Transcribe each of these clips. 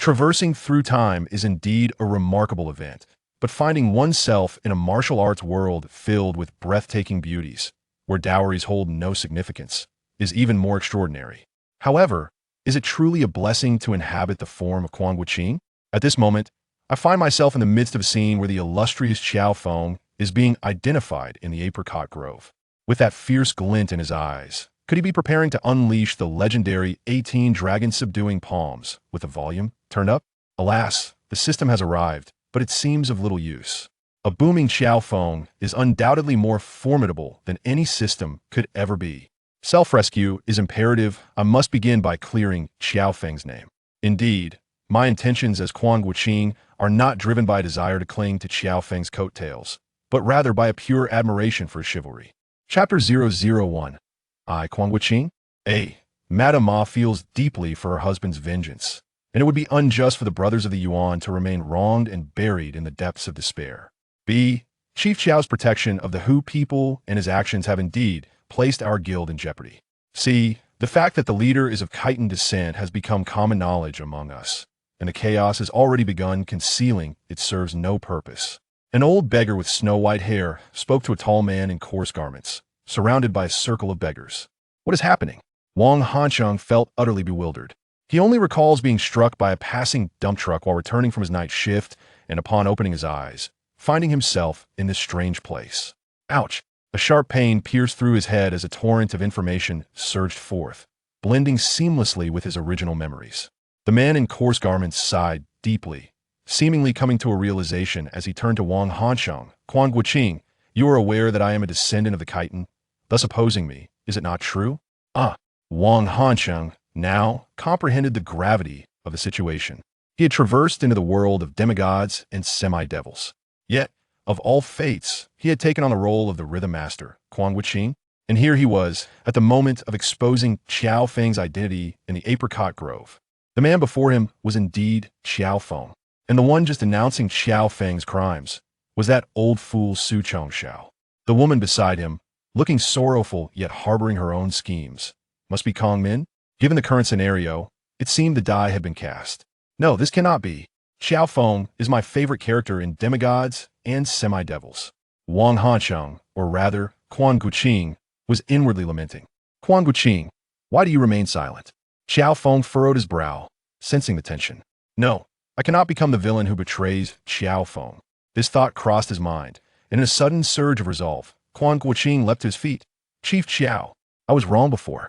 Traversing through time is indeed a remarkable event, but finding oneself in a martial arts world filled with breathtaking beauties, where dowries hold no significance, is even more extraordinary. However, is it truly a blessing to inhabit the form of Quan Guanqing? At this moment, I find myself in the midst of a scene where the illustrious Qiao Feng is being identified in the apricot grove. With that fierce glint in his eyes, could he be preparing to unleash the legendary 18 Dragon Subduing Palms with the volume turned up? Alas, the system has arrived, but it seems of little use. A booming Qiao Feng is undoubtedly more formidable than any system could ever be. Self-rescue is imperative. I must begin by clearing Qiao Feng's name. Indeed, my intentions as Quan Guanqing are not driven by a desire to cling to Qiao Feng's coattails, but rather by a pure admiration for his chivalry. Chapter 001. I, Quan Guanqing? A. Madame Ma feels deeply for her husband's vengeance, and it would be unjust for the brothers of the Yuan to remain wronged and buried in the depths of despair. B. Chief Qiao's protection of the Hu people and his actions have indeed placed our guild in jeopardy. C. The fact that the leader is of Khitan descent has become common knowledge among us, and the chaos has already begun concealing it serves no purpose. An old beggar with snow-white hair spoke to a tall man in coarse garments, surrounded by a circle of beggars. What is happening? Wang Hancheng felt utterly bewildered. He only recalls being struck by a passing dump truck while returning from his night shift, and upon opening his eyes, finding himself in this strange place. Ouch! A sharp pain pierced through his head as a torrent of information surged forth, blending seamlessly with his original memories. The man in coarse garments sighed deeply, seemingly coming to a realization as he turned to Wang Hancheng. Quan Guanqing, you are aware that I am a descendant of the Khitan, thus opposing me, is it not true? Wang Hancheng now comprehended the gravity of the situation. He had traversed into the world of demigods and semi-devils. Yet, of all fates, he had taken on the role of the rhythm master, Quan Guanqing, and here he was, at the moment of exposing Qiao Feng's identity in the apricot grove. The man before him was indeed Qiao Feng, and the one just announcing Qiao Feng's crimes was that old fool Su Chongxiao. The woman beside him, looking sorrowful yet harboring her own schemes, must be Kong Min? Given the current scenario, it seemed the die had been cast. No, this cannot be. Qiao Feng is my favorite character in demigods and semi-devils. Wang Hancheng, or rather, Quan Guanqing, was inwardly lamenting. Quan Guanqing, why do you remain silent? Qiao Feng furrowed his brow, sensing the tension. No, I cannot become the villain who betrays Qiao Feng. This thought crossed his mind, and in a sudden surge of resolve, Quan Guanqing leapt to his feet. Chief Qiao, I was wrong before.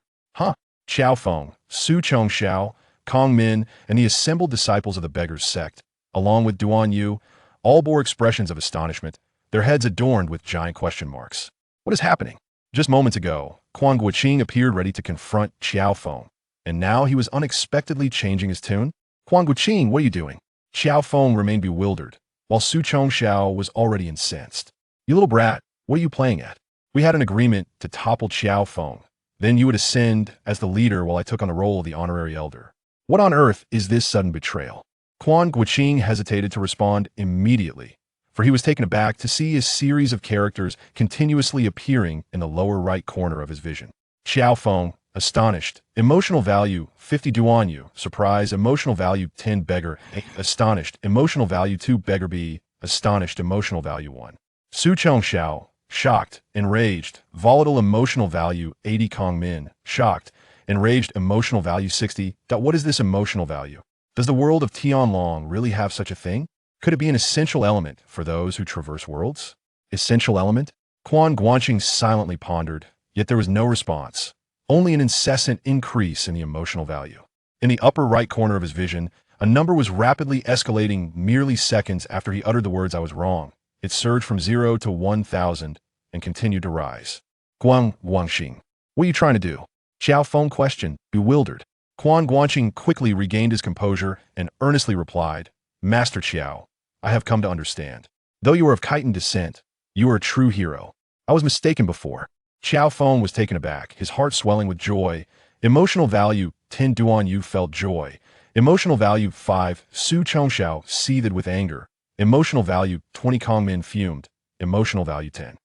Qiao Feng, Su Chongxiao, Kong Min, and the assembled disciples of the Beggars sect, along with Duan Yu, all bore expressions of astonishment, their heads adorned with giant question marks. What is happening? Just moments ago, Quan Guanqing appeared ready to confront Qiao Feng, and now he was unexpectedly changing his tune. Quan Guanqing, what are you doing? Qiao Feng remained bewildered, while Su Chongxiao was already incensed. You little brat, what are you playing at? We had an agreement to topple Qiao Feng. Then you would ascend as the leader while I took on the role of the honorary elder. What on earth is this sudden betrayal? Quan Guanqing hesitated to respond immediately, for he was taken aback to see a series of characters continuously appearing in the lower right corner of his vision. Qiao Feng, astonished, emotional value 50 Duan Yu, surprise, emotional value 10 beggar, astonished, emotional value 2 beggar B, astonished, emotional value 1. Su Chongxiao, shocked, enraged, volatile emotional value 80 Kong Min, shocked, enraged emotional value 60. What is this emotional value? Does the world of Tianlong really have such a thing? Could it be an essential element for those who traverse worlds? Essential element? Quan Guanqing silently pondered, yet there was no response, only an incessant increase in the emotional value. In the upper right corner of his vision, a number was rapidly escalating merely seconds after he uttered the words "I was wrong." It surged from 0 to 1,000 and continued to rise. Quan Guanqing, what are you trying to do? Qiao Feng questioned, bewildered. Quan Guanqing quickly regained his composure and earnestly replied, Master Qiao, I have come to understand. Though you are of Khitan descent, you are a true hero. I was mistaken before. Qiao Feng was taken aback, his heart swelling with joy. Emotional value 10 Duan Yu felt joy. Emotional value 5 Su Chongxiao seethed with anger. Emotional value 20 Kong Min fumed. Emotional value 10.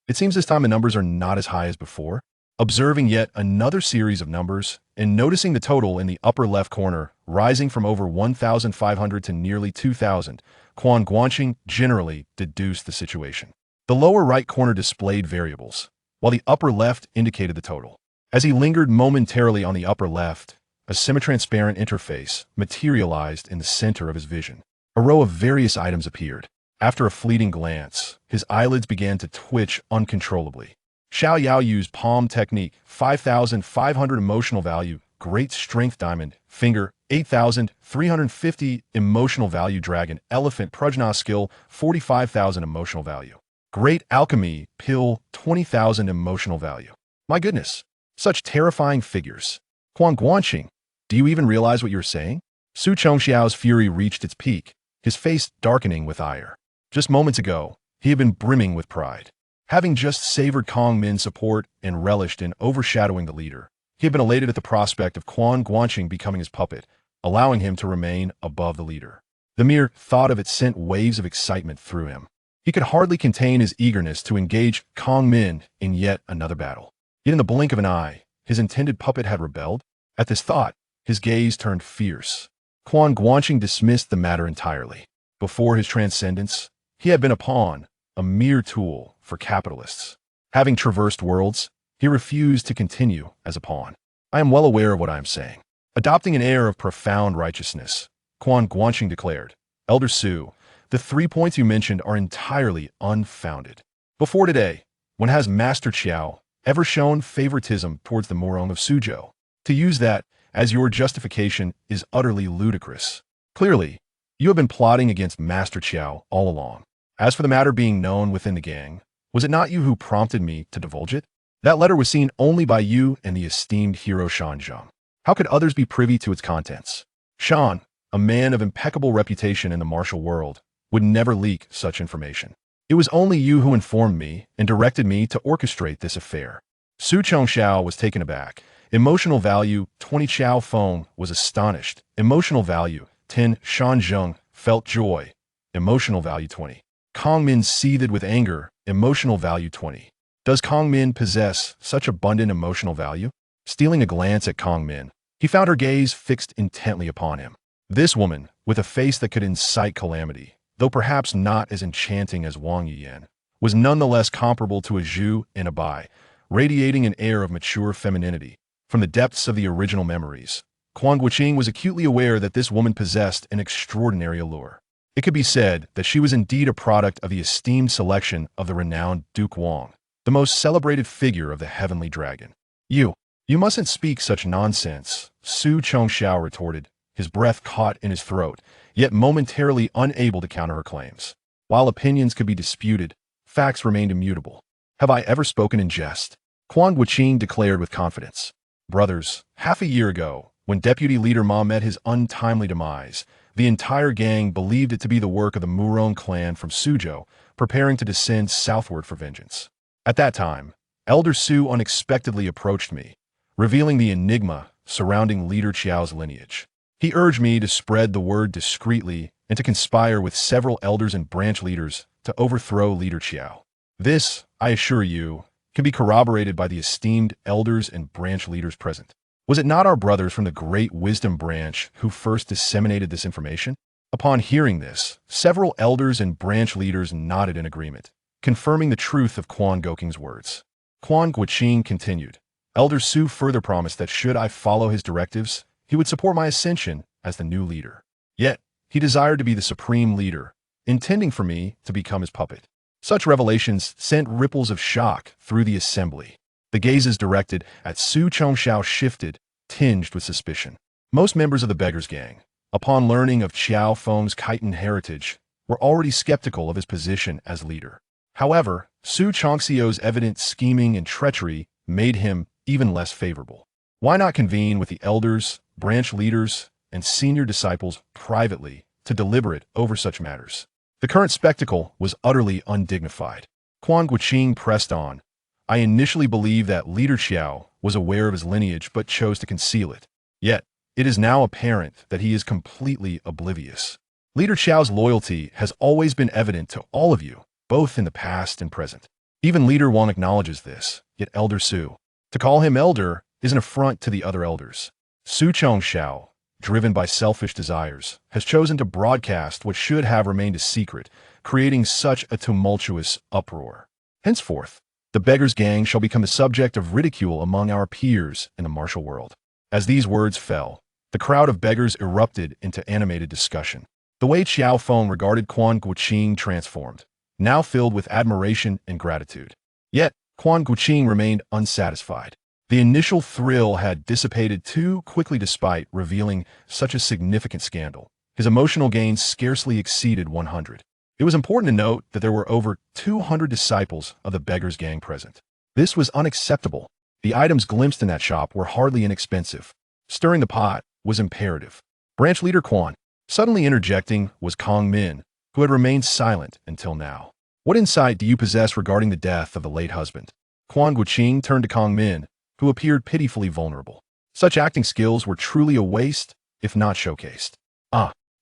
It seems this time the numbers are not as high as before. Observing yet another series of numbers and noticing the total in the upper left corner rising from over 1,500 to nearly 2,000, Quan Guanqing generally deduced the situation. The lower right corner displayed variables, while the upper left indicated the total. As he lingered momentarily on the upper left, a semi-transparent interface materialized in the center of his vision. A row of various items appeared. After a fleeting glance, his eyelids began to twitch uncontrollably. Xiao Yao used palm technique, 5,500 emotional value, great strength diamond, finger, 8,350 emotional value dragon, elephant prajna skill, 45,000 emotional value. Great alchemy, pill, 20,000 emotional value. My goodness, such terrifying figures. Quan Guanqing, do you even realize what you're saying? Su Chongxiao's fury reached its peak, his face darkening with ire. Just moments ago, he had been brimming with pride. Having just savored Kong Min's support and relished in overshadowing the leader, he had been elated at the prospect of Quan Guanqing becoming his puppet, allowing him to remain above the leader. The mere thought of it sent waves of excitement through him. He could hardly contain his eagerness to engage Kong Min in yet another battle. Yet in the blink of an eye, his intended puppet had rebelled. At this thought, his gaze turned fierce. Quan Guanqing dismissed the matter entirely. Before his transcendence, he had been a pawn, a mere tool for capitalists. Having traversed worlds, he refused to continue as a pawn. I am well aware of what I am saying. Adopting an air of profound righteousness, Quan Guanqing declared, Elder Su, the 3 points you mentioned are entirely unfounded. Before today, when has Master Qiao ever shown favoritism towards the Murong of Suzhou? To use that as your justification is utterly ludicrous. Clearly, you have been plotting against Master Qiao all along. As for the matter being known within the gang, was it not you who prompted me to divulge it? That letter was seen only by you and the esteemed hero Shan Zheng. How could others be privy to its contents? Shan, a man of impeccable reputation in the martial world, would never leak such information. It was only you who informed me and directed me to orchestrate this affair. Su Chongxiao was taken aback. Emotional value, 20. Qiao Feng was astonished. Emotional value, 10. Shan Zheng felt joy. Emotional value, 20. Kong Min seethed with anger. Emotional value, 20. Does Kong Min possess such abundant emotional value? Stealing a glance at Kong Min, he found her gaze fixed intently upon him. This woman, with a face that could incite calamity, though perhaps not as enchanting as Wang Yiyan, was nonetheless comparable to a Zhu in a Bai, radiating an air of mature femininity. From the depths of the original memories, Quan Guanqing was acutely aware that this woman possessed an extraordinary allure. It could be said that she was indeed a product of the esteemed selection of the renowned Duke Wang, the most celebrated figure of the heavenly dragon. You mustn't speak such nonsense, Su Chongxiao retorted, his breath caught in his throat, yet momentarily unable to counter her claims. While opinions could be disputed, facts remained immutable. Have I ever spoken in jest? Quan Guanqing declared with confidence. Brothers, half a year ago, when Deputy Leader Ma met his untimely demise, the entire gang believed it to be the work of the Murong clan from Suzhou, preparing to descend southward for vengeance. At that time, Elder Su unexpectedly approached me, revealing the enigma surrounding Leader Qiao's lineage. He urged me to spread the word discreetly and to conspire with several elders and branch leaders to overthrow Leader Qiao. This, I assure you, can be corroborated by the esteemed elders and branch leaders present. Was it not our brothers from the great wisdom branch who first disseminated this information? Upon hearing this, several elders and branch leaders nodded in agreement, confirming the truth of Quan Guanqing's words. Quan Guanqing continued. Elder Su further promised that should I follow his directives, he would support my ascension as the new leader. Yet, he desired to be the supreme leader, intending for me to become his puppet. Such revelations sent ripples of shock through the assembly. The gazes directed at Su Chongxiao shifted, tinged with suspicion. Most members of the Beggars Gang, upon learning of Qiao Feng's chitin heritage, were already skeptical of his position as leader. However, Su Chongxiao's evident scheming and treachery made him even less favorable. Why not convene with the elders, branch leaders, and senior disciples privately to deliberate over such matters? The current spectacle was utterly undignified. Quan Guanqing pressed on. I initially believed that Leader Qiao was aware of his lineage but chose to conceal it. Yet, it is now apparent that he is completely oblivious. Leader Qiao's loyalty has always been evident to all of you, both in the past and present. Even Leader Wang acknowledges this, yet Elder Su, To call him elder is an affront to the other elders. Su Qiao, driven by selfish desires, has chosen to broadcast what should have remained a secret, creating such a tumultuous uproar. Henceforth, the beggars' gang shall become the subject of ridicule among our peers in the martial world. As these words fell, the crowd of beggars erupted into animated discussion. The way Qiao Feng regarded Quan Guanqing transformed, now filled with admiration and gratitude. Yet, Quan Guanqing remained unsatisfied. The initial thrill had dissipated too quickly despite revealing such a significant scandal. His emotional gains scarcely exceeded 100. It was important to note that there were over 200 disciples of the beggars' gang present. This was unacceptable. The items glimpsed in that shop were hardly inexpensive. Stirring the pot was imperative. Branch leader Quan, suddenly interjecting, was Kong Min, who had remained silent until now. What insight do you possess regarding the death of the late husband? Quan Guanqing turned to Kong Min, who appeared pitifully vulnerable. Such acting skills were truly a waste, if not showcased.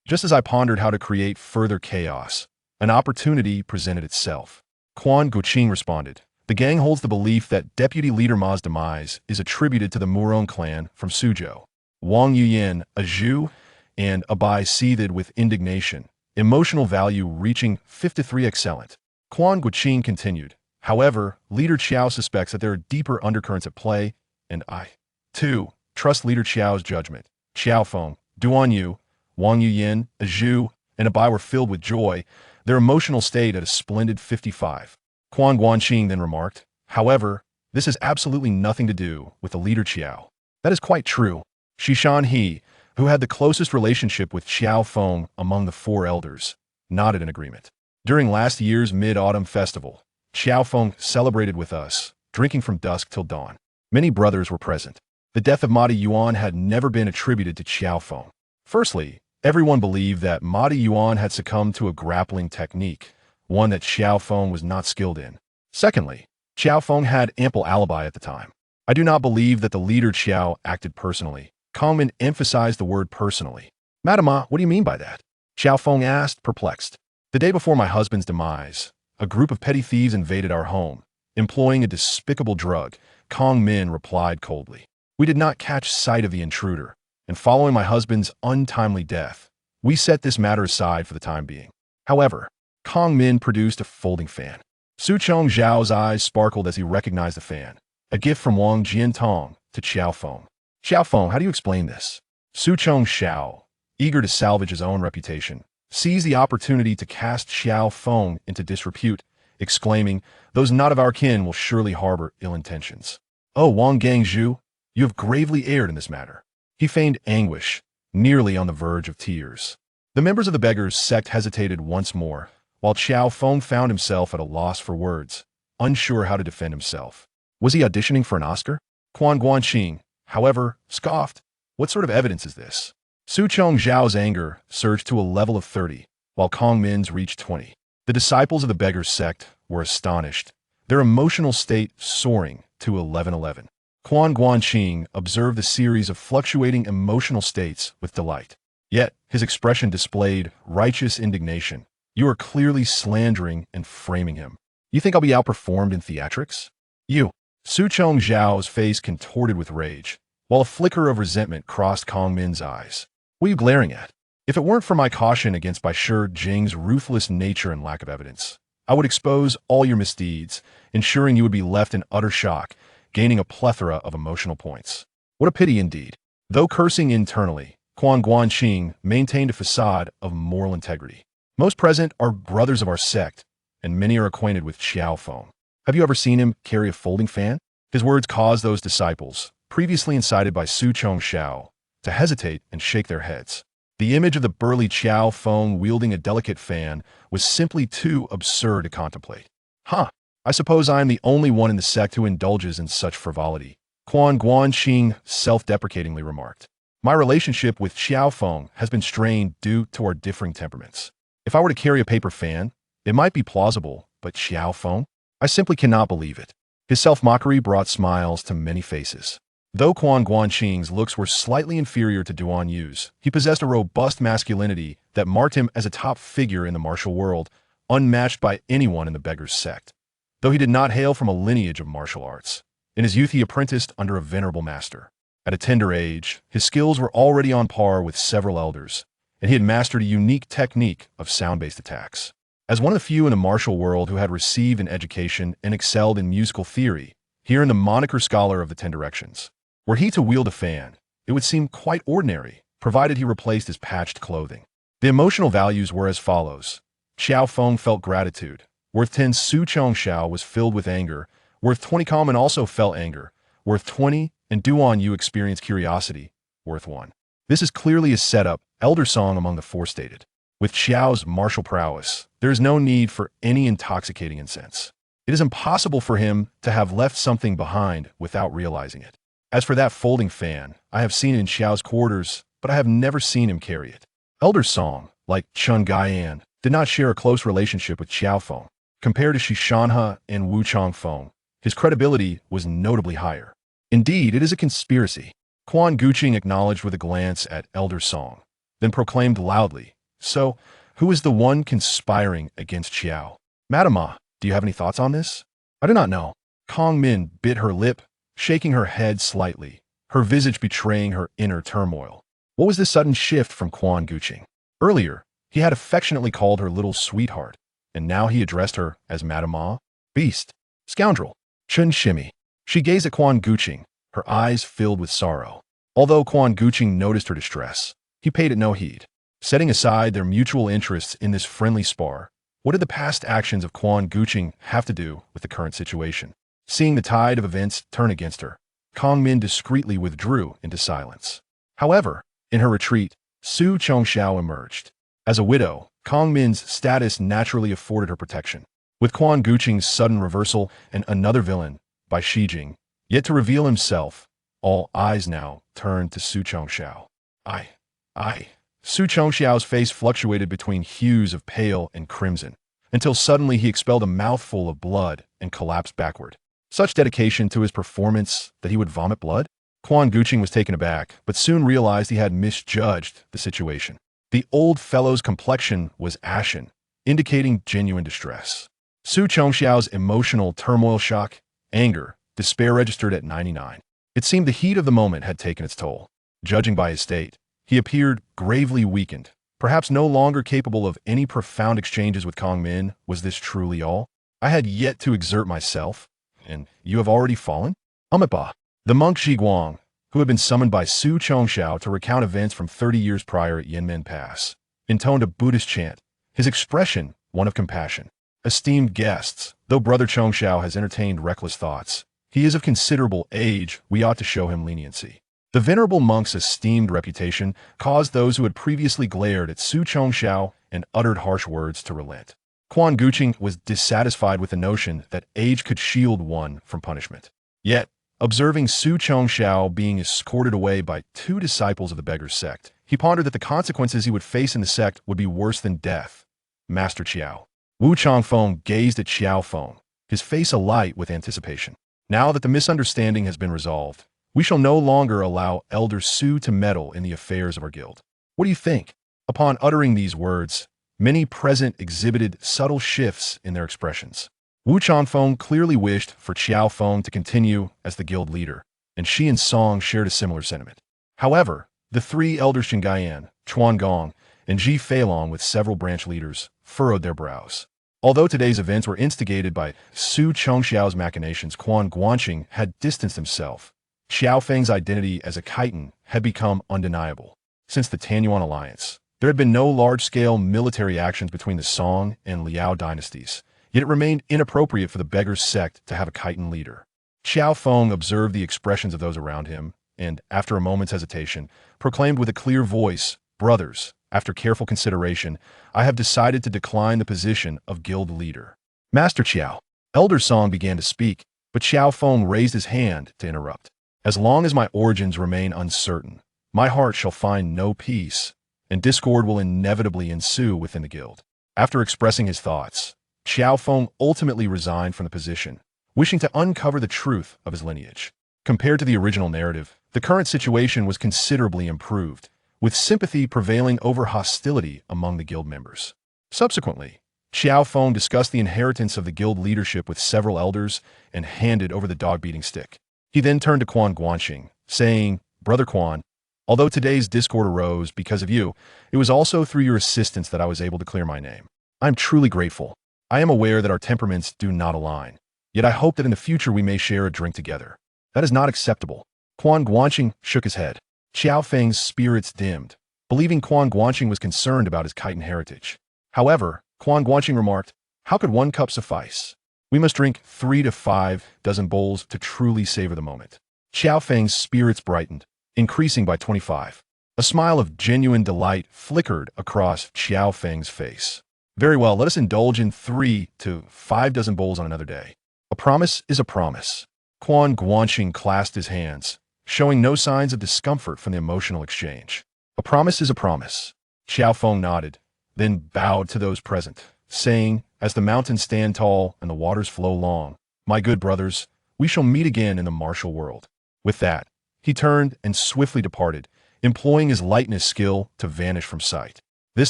Just as I pondered how to create further chaos, an opportunity presented itself. Quan Guanqing responded. The gang holds the belief that Deputy Leader Ma's demise is attributed to the Murong clan from Suzhou. Wang Yuyan, a Zhu, and Abai seethed with indignation, emotional value reaching 53 excellent. Quan Guanqing continued. However, Leader Qiao suspects that there are deeper undercurrents at play, and I, too, trust Leader Qiao's judgment. Qiao Feng, Duan Yu, Wang Yuyan, a Zhu, and Abai were filled with joy, their emotional state at a splendid 55. Quan Guanqing then remarked, however, this has absolutely nothing to do with the Leader Qiao. That is quite true. Shishan He, who had the closest relationship with Qiao Feng among the four elders, nodded in agreement. During last year's Mid-Autumn Festival, Qiao Feng celebrated with us, drinking from dusk till dawn. Many brothers were present. The death of Madi Yuan had never been attributed to Qiao Feng. Firstly, everyone believed that Madi Yuan had succumbed to a grappling technique, one that Qiao Feng was not skilled in. Secondly, Qiao Feng had ample alibi at the time. I do not believe that the leader Qiao acted personally. Kongmin emphasized the word personally. Madama, what do you mean by that? Qiao Feng asked, perplexed. The day before my husband's demise, a group of petty thieves invaded our home, employing a despicable drug. Kong Min replied coldly. We did not catch sight of the intruder, and following my husband's untimely death, we set this matter aside for the time being. However, Kong Min produced a folding fan. Su Chong Zhao's eyes sparkled as he recognized the fan, a gift from Wang Jiantong to Qiao Feng. Qiao Feng, how do you explain this? Su Chong Zhao, eager to salvage his own reputation, seized the opportunity to cast Qiao Feng into disrepute, exclaiming, those not of our kin will surely harbor ill intentions. Oh, Wang Gangzhu, you have gravely erred in this matter. He feigned anguish, nearly on the verge of tears. The members of the beggars' sect hesitated once more, while Qiao Feng found himself at a loss for words, unsure how to defend himself. Was he auditioning for an Oscar? Quan Guanqing, however, scoffed. What sort of evidence is this? Su Chong Zhao's anger surged to a level of 30, while Kong Min's reached 20. The disciples of the beggars' sect were astonished, their emotional state soaring to 1111. Quan Guanqing observed the series of fluctuating emotional states with delight. Yet, his expression displayed righteous indignation. You are clearly slandering and framing him. You think I'll be outperformed in theatrics? You. Su Chong Zhao's face contorted with rage, while a flicker of resentment crossed Kong Min's eyes. What are you glaring at? If it weren't for my caution against Bai Shi Jing's ruthless nature and lack of evidence, I would expose all your misdeeds, ensuring you would be left in utter shock, gaining a plethora of emotional points. What a pity indeed. Though cursing internally, Quan Guanqing maintained a facade of moral integrity. Most present are brothers of our sect, and many are acquainted with Qiao Feng. Have you ever seen him carry a folding fan? His words caused those disciples, previously incited by Su Chong Zhao, to hesitate and shake their heads. The image of the burly Qiao Feng wielding a delicate fan was simply too absurd to contemplate. I suppose I am the only one in the sect who indulges in such frivolity, Quan Guanqing self-deprecatingly remarked. My relationship with Qiao Feng has been strained due to our differing temperaments. If I were to carry a paper fan, it might be plausible, but Qiao Feng? I simply cannot believe it. His self-mockery brought smiles to many faces. Though Quan Guanqing's looks were slightly inferior to Duan Yu's, he possessed a robust masculinity that marked him as a top figure in the martial world, unmatched by anyone in the beggars' sect. Though he did not hail from a lineage of martial arts, In his youth, he apprenticed under a venerable master. At a tender age, his skills were already on par with several elders, and he had mastered a unique technique of sound-based attacks. As one of the few in the martial world who had received an education and excelled in musical theory, he earned the moniker Scholar of the Ten Directions. Were he to wield a fan, it would seem quite ordinary, provided he replaced his patched clothing. The emotional values were as follows. Qiao Feng felt gratitude. Worth 10, Su Chongxiao was filled with anger. Worth 20, Common also felt anger. Worth 20, and Duan Yu experienced curiosity. Worth 1. This is clearly a setup, elder song among the forestated. With Qiao's martial prowess, there is no need for any intoxicating incense. It is impossible for him to have left something behind without realizing it. As for that folding fan, I have seen it in Qiao's quarters, but I have never seen him carry it. Elder Song, like Chun Gaian, did not share a close relationship with Qiao Feng. Compared to Shishanhe and Wu Changfeng, his credibility was notably higher. Indeed, it is a conspiracy. Quan Guanqing acknowledged with a glance at Elder Song, then proclaimed loudly, "So, who is the one conspiring against Qiao?" "Madama, do you have any thoughts on this?" "I do not know." Kong Min bit her lip, shaking her head slightly, her visage betraying her inner turmoil. What was this sudden shift from Quan Guanqing? Earlier, he had affectionately called her little sweetheart, and now he addressed her as Madama. Beast. Scoundrel. Chun Shimmy. She gazed at Quan Guanqing, her eyes filled with sorrow. Although Quan Guanqing noticed her distress, he paid it no heed. Setting aside their mutual interests in this friendly spar, what did the past actions of Quan Guanqing have to do with the current situation? Seeing the tide of events turn against her, Kong Min discreetly withdrew into silence. However, in her retreat, Su Chongxiao emerged. As a widow, Kong Min's status naturally afforded her protection. With Quan Guanqing's sudden reversal and another villain, by Shijing, yet to reveal himself, all eyes now turned to Su Chongxiao. I. Su Chongxiao's face fluctuated between hues of pale and crimson, until suddenly he expelled a mouthful of blood and collapsed backward. Such dedication to his performance that he would vomit blood? Quan Guanqing was taken aback, but soon realized he had misjudged the situation. The old fellow's complexion was ashen, indicating genuine distress. Su Chongxiao's emotional turmoil, shock, anger, despair registered at 99. It seemed the heat of the moment had taken its toll. Judging by his state, he appeared gravely weakened, perhaps no longer capable of any profound exchanges with Kong Min. Was this truly all? I had yet to exert myself, and you have already fallen? Amipa. The monk Zhiguang, who had been summoned by Su Chongxiao to recount events from 30 years prior at Yanmen Pass, intoned a Buddhist chant, his expression one of compassion. Esteemed guests, though Brother Chongxiao has entertained reckless thoughts, he is of considerable age, we ought to show him leniency. The venerable monk's esteemed reputation caused those who had previously glared at Su Chongxiao and uttered harsh words to relent. Quan Guanqing was dissatisfied with the notion that age could shield one from punishment. Yet, observing Su Chongxiao being escorted away by 2 disciples of the beggar's sect, he pondered that the consequences he would face in the sect would be worse than death. Master Qiao. Wu Changfeng gazed at Qiao Feng, his face alight with anticipation. Now that the misunderstanding has been resolved, we shall no longer allow Elder Su to meddle in the affairs of our guild. What do you think? Upon uttering these words, many present exhibited subtle shifts in their expressions. Wu Changfeng clearly wished for Qiao Feng to continue as the guild leader, and she and Song shared a similar sentiment. However, the 3 elders Shingayan, Chuan Gong, and Ji Feilong with several branch leaders furrowed their brows. Although today's events were instigated by Su Chongxiao's machinations, Quan Guanqing had distanced himself. Qiao Feng's identity as a Khitan had become undeniable. Since the Tanyuan alliance, there had been no large-scale military actions between the Song and Liao dynasties, yet it remained inappropriate for the beggar's sect to have a Khitan leader. Qiao Feng observed the expressions of those around him, and, after a moment's hesitation, proclaimed with a clear voice, "Brothers, after careful consideration, I have decided to decline the position of guild leader." "Master Qiao." Elder Song began to speak, but Qiao Feng raised his hand to interrupt. "As long as my origins remain uncertain, my heart shall find no peace, and discord will inevitably ensue within the guild." After expressing his thoughts, Qiao Feng ultimately resigned from the position, wishing to uncover the truth of his lineage. Compared to the original narrative, the current situation was considerably improved, with sympathy prevailing over hostility among the guild members. Subsequently, Qiao Feng discussed the inheritance of the guild leadership with several elders and handed over the dog-beating stick. He then turned to Quan Guanqing, saying, "Brother Quan, although today's discord arose because of you, it was also through your assistance that I was able to clear my name. I am truly grateful. I am aware that our temperaments do not align, yet I hope that in the future we may share a drink together. That is not acceptable." Quan Guanqing shook his head. Qiao Feng's spirits dimmed, believing Quan Guanqing was concerned about his chitin heritage. However, Quan Guanqing remarked, "How could 1 cup suffice? We must drink 3 to 5 dozen bowls to truly savor the moment." Qiao Feng's spirits brightened, increasing by 25. A smile of genuine delight flickered across Qiao Feng's face. "Very well, let us indulge in 3 to 5 dozen bowls on another day. A promise is a promise." Quan Guanqing clasped his hands, showing no signs of discomfort from the emotional exchange. "A promise is a promise." Qiao Feng nodded, then bowed to those present, saying, "As the mountains stand tall and the waters flow long, my good brothers, we shall meet again in the martial world." With that, he turned and swiftly departed, employing his lightness skill to vanish from sight. This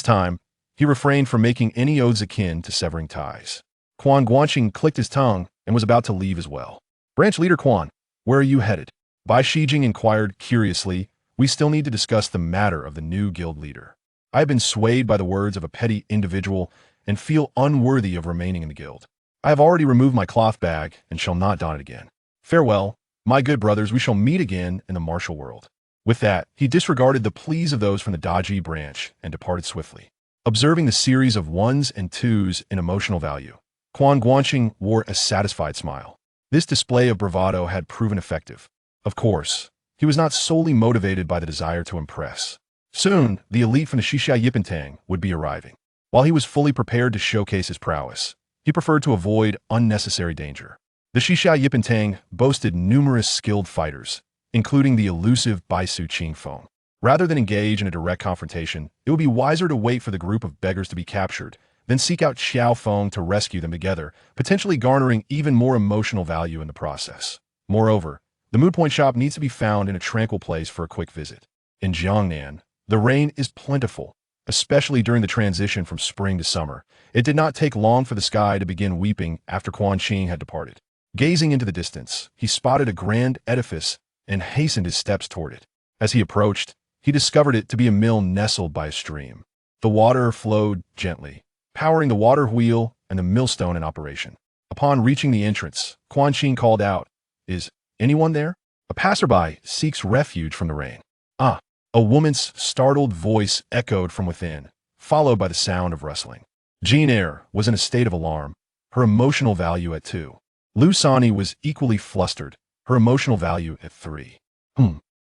time, he refrained from making any oaths akin to severing ties. Quan Guanqing clicked his tongue and was about to leave as well. "Branch Leader Quan, where are you headed?" Bai Shijing inquired curiously. "We still need to discuss the matter of the new guild leader. I have been swayed by the words of a petty individual and feel unworthy of remaining in the guild. I have already removed my cloth bag and shall not don it again. Farewell, my good brothers, we shall meet again in the martial world." With that, he disregarded the pleas of those from the Daji branch and departed swiftly. Observing the series of 1s and 2s in emotional value, Quan Guanqing wore a satisfied smile. This display of bravado had proven effective. Of course, he was not solely motivated by the desire to impress. Soon, the elite from the Xixia Yipentang would be arriving. While he was fully prepared to showcase his prowess, he preferred to avoid unnecessary danger. The Xixia Yipentang boasted numerous skilled fighters, including the elusive Baisu Qingfeng. Rather than engage in a direct confrontation, it would be wiser to wait for the group of beggars to be captured, then seek out Qiao Feng to rescue them together, potentially garnering even more emotional value in the process. Moreover, the mood point shop needs to be found in a tranquil place for a quick visit. In Jiangnan, the rain is plentiful, especially during the transition from spring to summer. It did not take long for the sky to begin weeping after Quan Qing had departed. Gazing into the distance, he spotted a grand edifice and hastened his steps toward it. As he approached, he discovered it to be a mill nestled by a stream. The water flowed gently, powering the water wheel and the millstone in operation. Upon reaching the entrance, Quan Qing called out, "Is anyone there?" A passerby seeks refuge from the rain. "Ah!" A woman's startled voice echoed from within, followed by the sound of rustling. Jean Eyre was in a state of alarm, her emotional value at 2. Lu Sani was equally flustered, her emotional value at 3.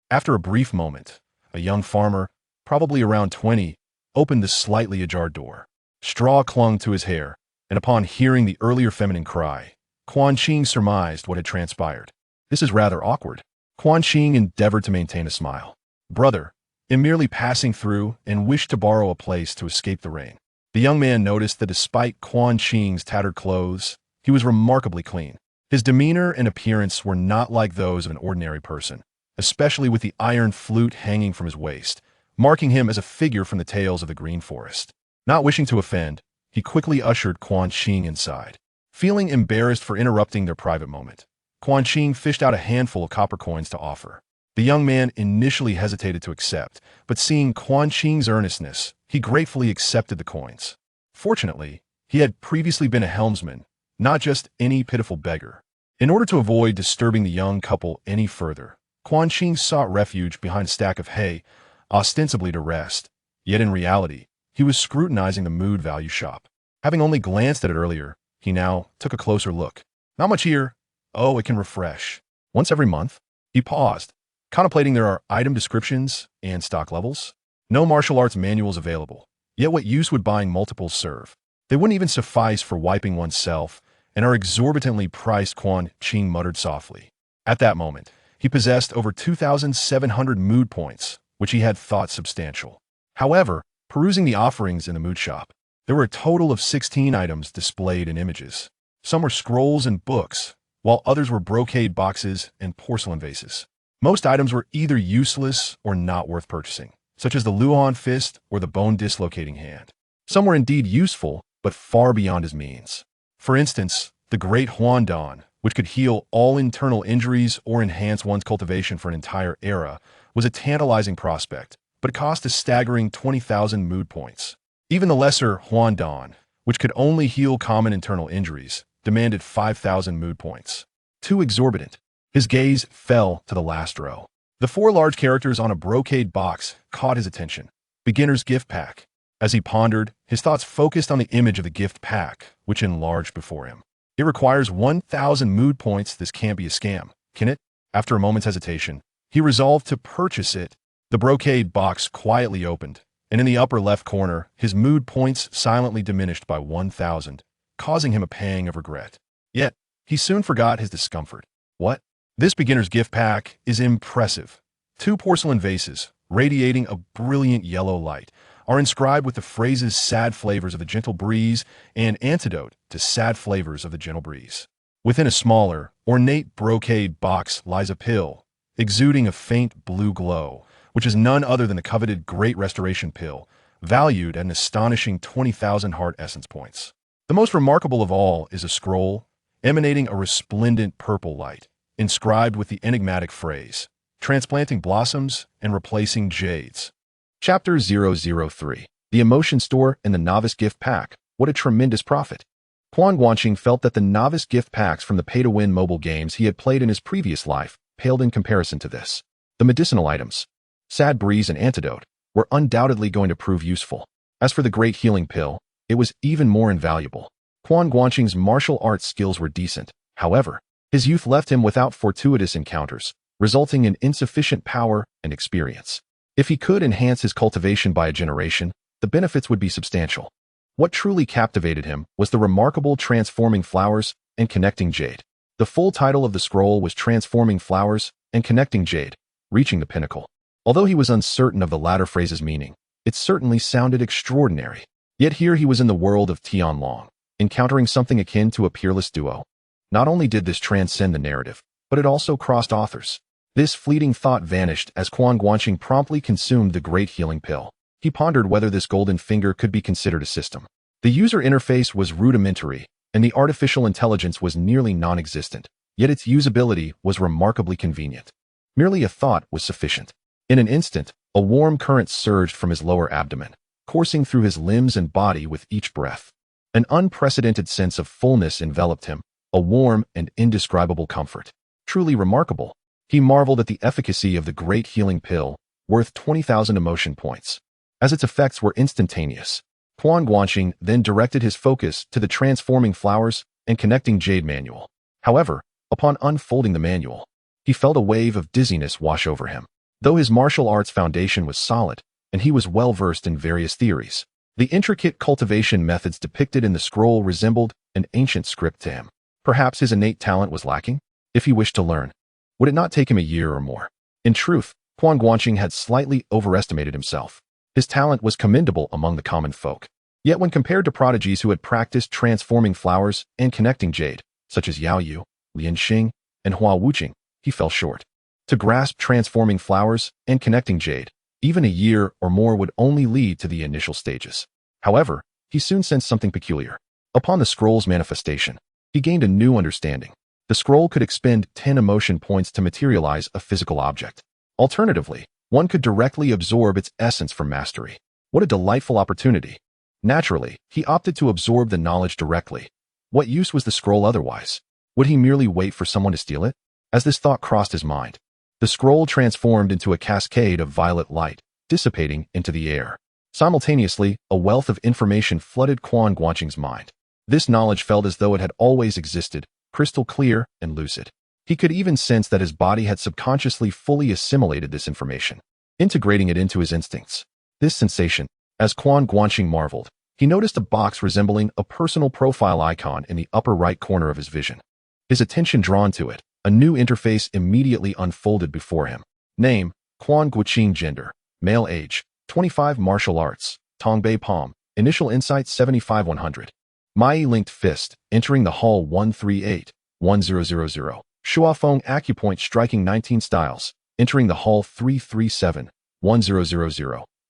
After a brief moment, a young farmer, probably around 20, opened the slightly ajar door. Straw clung to his hair, and upon hearing the earlier feminine cry, Quan Qing surmised what had transpired. "This is rather awkward." Quan Qing endeavored to maintain a smile. "Brother, I'm merely passing through and wished to borrow a place to escape the rain." The young man noticed that despite Quan Qing's tattered clothes, he was remarkably clean. His demeanor and appearance were not like those of an ordinary person, especially with the iron flute hanging from his waist, marking him as a figure from the tales of the Green Forest. Not wishing to offend, he quickly ushered Quan Qing inside. Feeling embarrassed for interrupting their private moment, Quan Qing fished out a handful of copper coins to offer. The young man initially hesitated to accept, but seeing Quan Qing's earnestness, he gratefully accepted the coins. Fortunately, he had previously been a helmsman, not just any pitiful beggar. In order to avoid disturbing the young couple any further, Quan Qing sought refuge behind a stack of hay, ostensibly to rest. Yet in reality, he was scrutinizing the mood value shop. Having only glanced at it earlier, he now took a closer look. "Not much here. Oh, it can refresh. Once every month?" He paused, contemplating their item descriptions and stock levels. No martial arts manuals available. Yet what use would buying multiples serve? They wouldn't even suffice for wiping oneself, and are exorbitantly priced, Quan Qing muttered softly. At that moment, he possessed over 2,700 mood points, which he had thought substantial. However, perusing the offerings in the mood shop, there were a total of 16 items displayed in images. Some were scrolls and books, while others were brocade boxes and porcelain vases. Most items were either useless or not worth purchasing, such as the Luan fist or the bone dislocating hand. Some were indeed useful, but far beyond his means. For instance, the great Huan Dan, which could heal all internal injuries or enhance one's cultivation for an entire era, was a tantalizing prospect, but it cost a staggering 20,000 mood points. Even the lesser Huandong, which could only heal common internal injuries, demanded 5,000 mood points. Too exorbitant. His gaze fell to the last row. The four large characters on a brocade box caught his attention. Beginner's gift pack. As he pondered, his thoughts focused on the image of the gift pack, which enlarged before him. It requires 1,000 mood points. This can't be a scam, can it? After a moment's hesitation, he resolved to purchase it. The brocade box quietly opened, and in the upper left corner, his mood points silently diminished by 1,000, causing him a pang of regret. Yet, he soon forgot his discomfort. What? This beginner's gift pack is impressive. 2 porcelain vases, radiating a brilliant yellow light, are inscribed with the phrases "sad flavors of the gentle breeze" and "antidote to sad flavors of the gentle breeze." Within a smaller, ornate brocade box lies a pill, exuding a faint blue glow, which is none other than the coveted Great Restoration pill, valued at an astonishing 20,000 heart essence points. The most remarkable of all is a scroll, emanating a resplendent purple light, inscribed with the enigmatic phrase, "transplanting blossoms and replacing jades." Chapter 003. The Emotion Store and the Novice Gift Pack. What a tremendous profit. Quan Guanqing felt that the novice gift packs from the pay-to-win mobile games he had played in his previous life paled in comparison to this. The medicinal items, Sad Breeze and Antidote, were undoubtedly going to prove useful. As for the Great Healing Pill, it was even more invaluable. Quan Guanqing's martial arts skills were decent. However, his youth left him without fortuitous encounters, resulting in insufficient power and experience. If he could enhance his cultivation by a generation, the benefits would be substantial. What truly captivated him was the remarkable Transforming Flowers and Connecting Jade. The full title of the scroll was Transforming Flowers and Connecting Jade, Reaching the Pinnacle. Although he was uncertain of the latter phrase's meaning, it certainly sounded extraordinary. Yet here he was in the world of Tianlong, encountering something akin to a peerless duo. Not only did this transcend the narrative, but it also crossed authors. This fleeting thought vanished as Quan Guanqing promptly consumed the Great Healing Pill. He pondered whether this golden finger could be considered a system. The user interface was rudimentary, and the artificial intelligence was nearly non-existent, yet its usability was remarkably convenient. Merely a thought was sufficient. In an instant, a warm current surged from his lower abdomen, coursing through his limbs and body with each breath. An unprecedented sense of fullness enveloped him, a warm and indescribable comfort. Truly remarkable. He marveled at the efficacy of the Great Healing Pill, worth 20,000 emotion points. As its effects were instantaneous, Quan Guanqing then directed his focus to the Transforming Flowers and Connecting Jade manual. However, upon unfolding the manual, he felt a wave of dizziness wash over him. Though his martial arts foundation was solid, and he was well-versed in various theories, the intricate cultivation methods depicted in the scroll resembled an ancient script to him. Perhaps his innate talent was lacking? If he wished to learn, would it not take him a year or more? In truth, Quan Guanqing had slightly overestimated himself. His talent was commendable among the common folk. Yet when compared to prodigies who had practiced Transforming Flowers and Connecting Jade, such as Yao Yu, Lian Xing, and Hua Wuqing, he fell short. To grasp Transforming Flowers and Connecting Jade, even a year or more would only lead to the initial stages. However, he soon sensed something peculiar. Upon the scroll's manifestation, he gained a new understanding. The scroll could expend 10 emotion points to materialize a physical object. Alternatively, one could directly absorb its essence for mastery. What a delightful opportunity. Naturally, he opted to absorb the knowledge directly. What use was the scroll otherwise? Would he merely wait for someone to steal it? As this thought crossed his mind, the scroll transformed into a cascade of violet light, dissipating into the air. Simultaneously, a wealth of information flooded Quan Guanqing's mind. This knowledge felt as though it had always existed, crystal clear and lucid. He could even sense that his body had subconsciously fully assimilated this information, integrating it into his instincts. This sensation, as Quan Guanqing marveled, he noticed a box resembling a personal profile icon in the upper right corner of his vision. His attention drawn to it, a new interface immediately unfolded before him. Name, Quan Guanqing. Gender, male. Age, 25. Martial arts, Tongbei Palm. Initial insight 75-100. Mai linked fist, entering the hall 138-1000. Qiao Feng acupoint striking 19 styles, entering the hall 337-1000.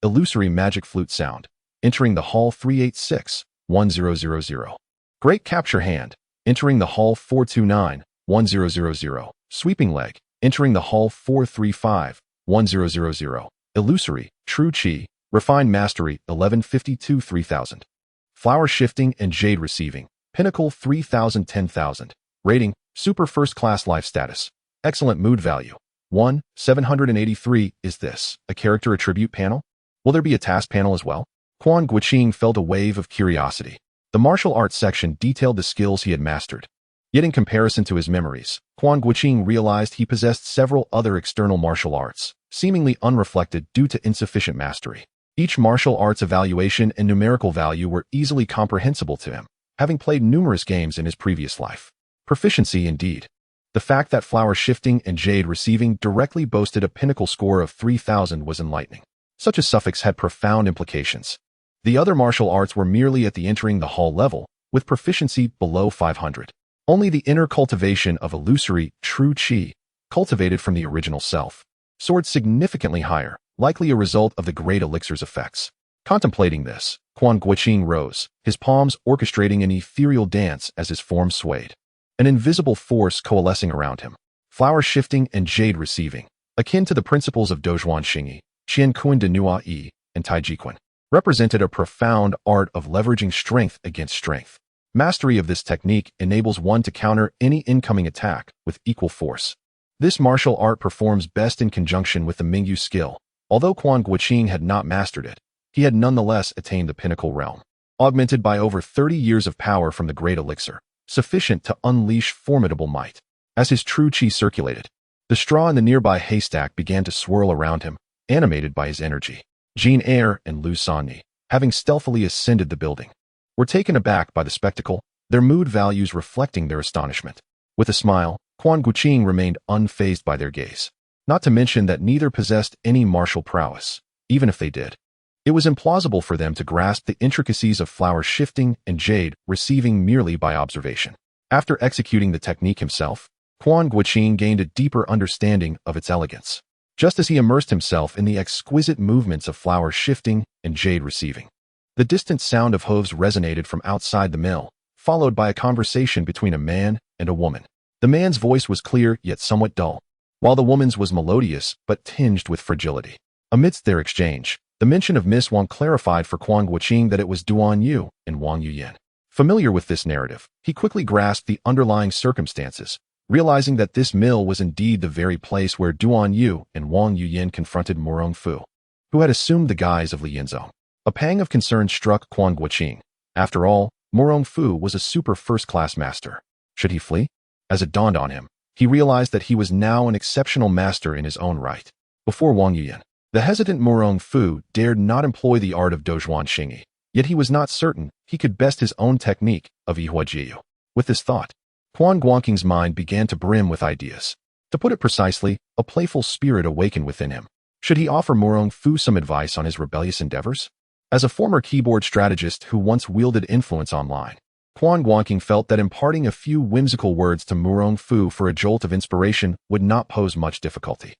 Illusory magic flute sound, entering the hall 386-1000. Great capture hand, entering the hall 429-1000. 1000, sweeping leg, entering the hall 435, 1000, illusory, true chi, refined mastery 1152 3000, flower shifting and jade receiving, pinnacle 3000 10,000, rating, super first class life status, excellent mood value, 1, 783. Is this a character attribute panel? Will there be a task panel as well? Quan Guanqing felt a wave of curiosity. The martial arts section detailed the skills he had mastered. Yet in comparison to his memories, Quan Guanqing realized he possessed several other external martial arts, seemingly unreflected due to insufficient mastery. Each martial arts evaluation and numerical value were easily comprehensible to him, having played numerous games in his previous life. Proficiency indeed. The fact that flower shifting and jade receiving directly boasted a pinnacle score of 3000 was enlightening. Such a suffix had profound implications. The other martial arts were merely at the entering the hall level, with proficiency below 500. Only the inner cultivation of illusory, true chi, cultivated from the original self, soared significantly higher, likely a result of the great elixir's effects. Contemplating this, Quan Guanqing rose, his palms orchestrating an ethereal dance as his form swayed. An invisible force coalescing around him, flower shifting and jade receiving, akin to the principles of Dozhuan Xingyi, Qian Kun de Nua Yi, and Tai Ji Quan, represented a profound art of leveraging strength against strength. Mastery of this technique enables one to counter any incoming attack with equal force. This martial art performs best in conjunction with the Mingyu skill. Although Quan Guanqing had not mastered it, he had nonetheless attained the pinnacle realm, augmented by over 30 years of power from the great elixir, sufficient to unleash formidable might. As his true chi circulated, the straw in the nearby haystack began to swirl around him, animated by his energy. Jean Eyre and Lu Sanni, having stealthily ascended the building, were taken aback by the spectacle, their mood values reflecting their astonishment. With a smile, Quan Guanqing remained unfazed by their gaze. Not to mention that neither possessed any martial prowess, even if they did. It was implausible for them to grasp the intricacies of flower shifting and jade receiving merely by observation. After executing the technique himself, Quan Guanqing gained a deeper understanding of its elegance, just as he immersed himself in the exquisite movements of flower shifting and jade receiving. The distant sound of hooves resonated from outside the mill, followed by a conversation between a man and a woman. The man's voice was clear yet somewhat dull, while the woman's was melodious but tinged with fragility. Amidst their exchange, the mention of Miss Wang clarified for Quan Guanqing that it was Duan Yu and Wang Yuyan. Familiar with this narrative, he quickly grasped the underlying circumstances, realizing that this mill was indeed the very place where Duan Yu and Wang Yuyan confronted Murong Fu, who had assumed the guise of Li Yinzhou. A pang of concern struck Quan Guanqing. After all, Murong Fu was a super first-class master. Should he flee? As it dawned on him, he realized that he was now an exceptional master in his own right. Before Wang Yuyan, the hesitant Murong Fu dared not employ the art of Dozhuan Xingyi, yet he was not certain he could best his own technique of Yihua Jiu. With this thought, Quan Guanqing's mind began to brim with ideas. To put it precisely, a playful spirit awakened within him. Should he offer Murong Fu some advice on his rebellious endeavors? As a former keyboard strategist who once wielded influence online, Quan Guanqing felt that imparting a few whimsical words to Murong Fu for a jolt of inspiration would not pose much difficulty.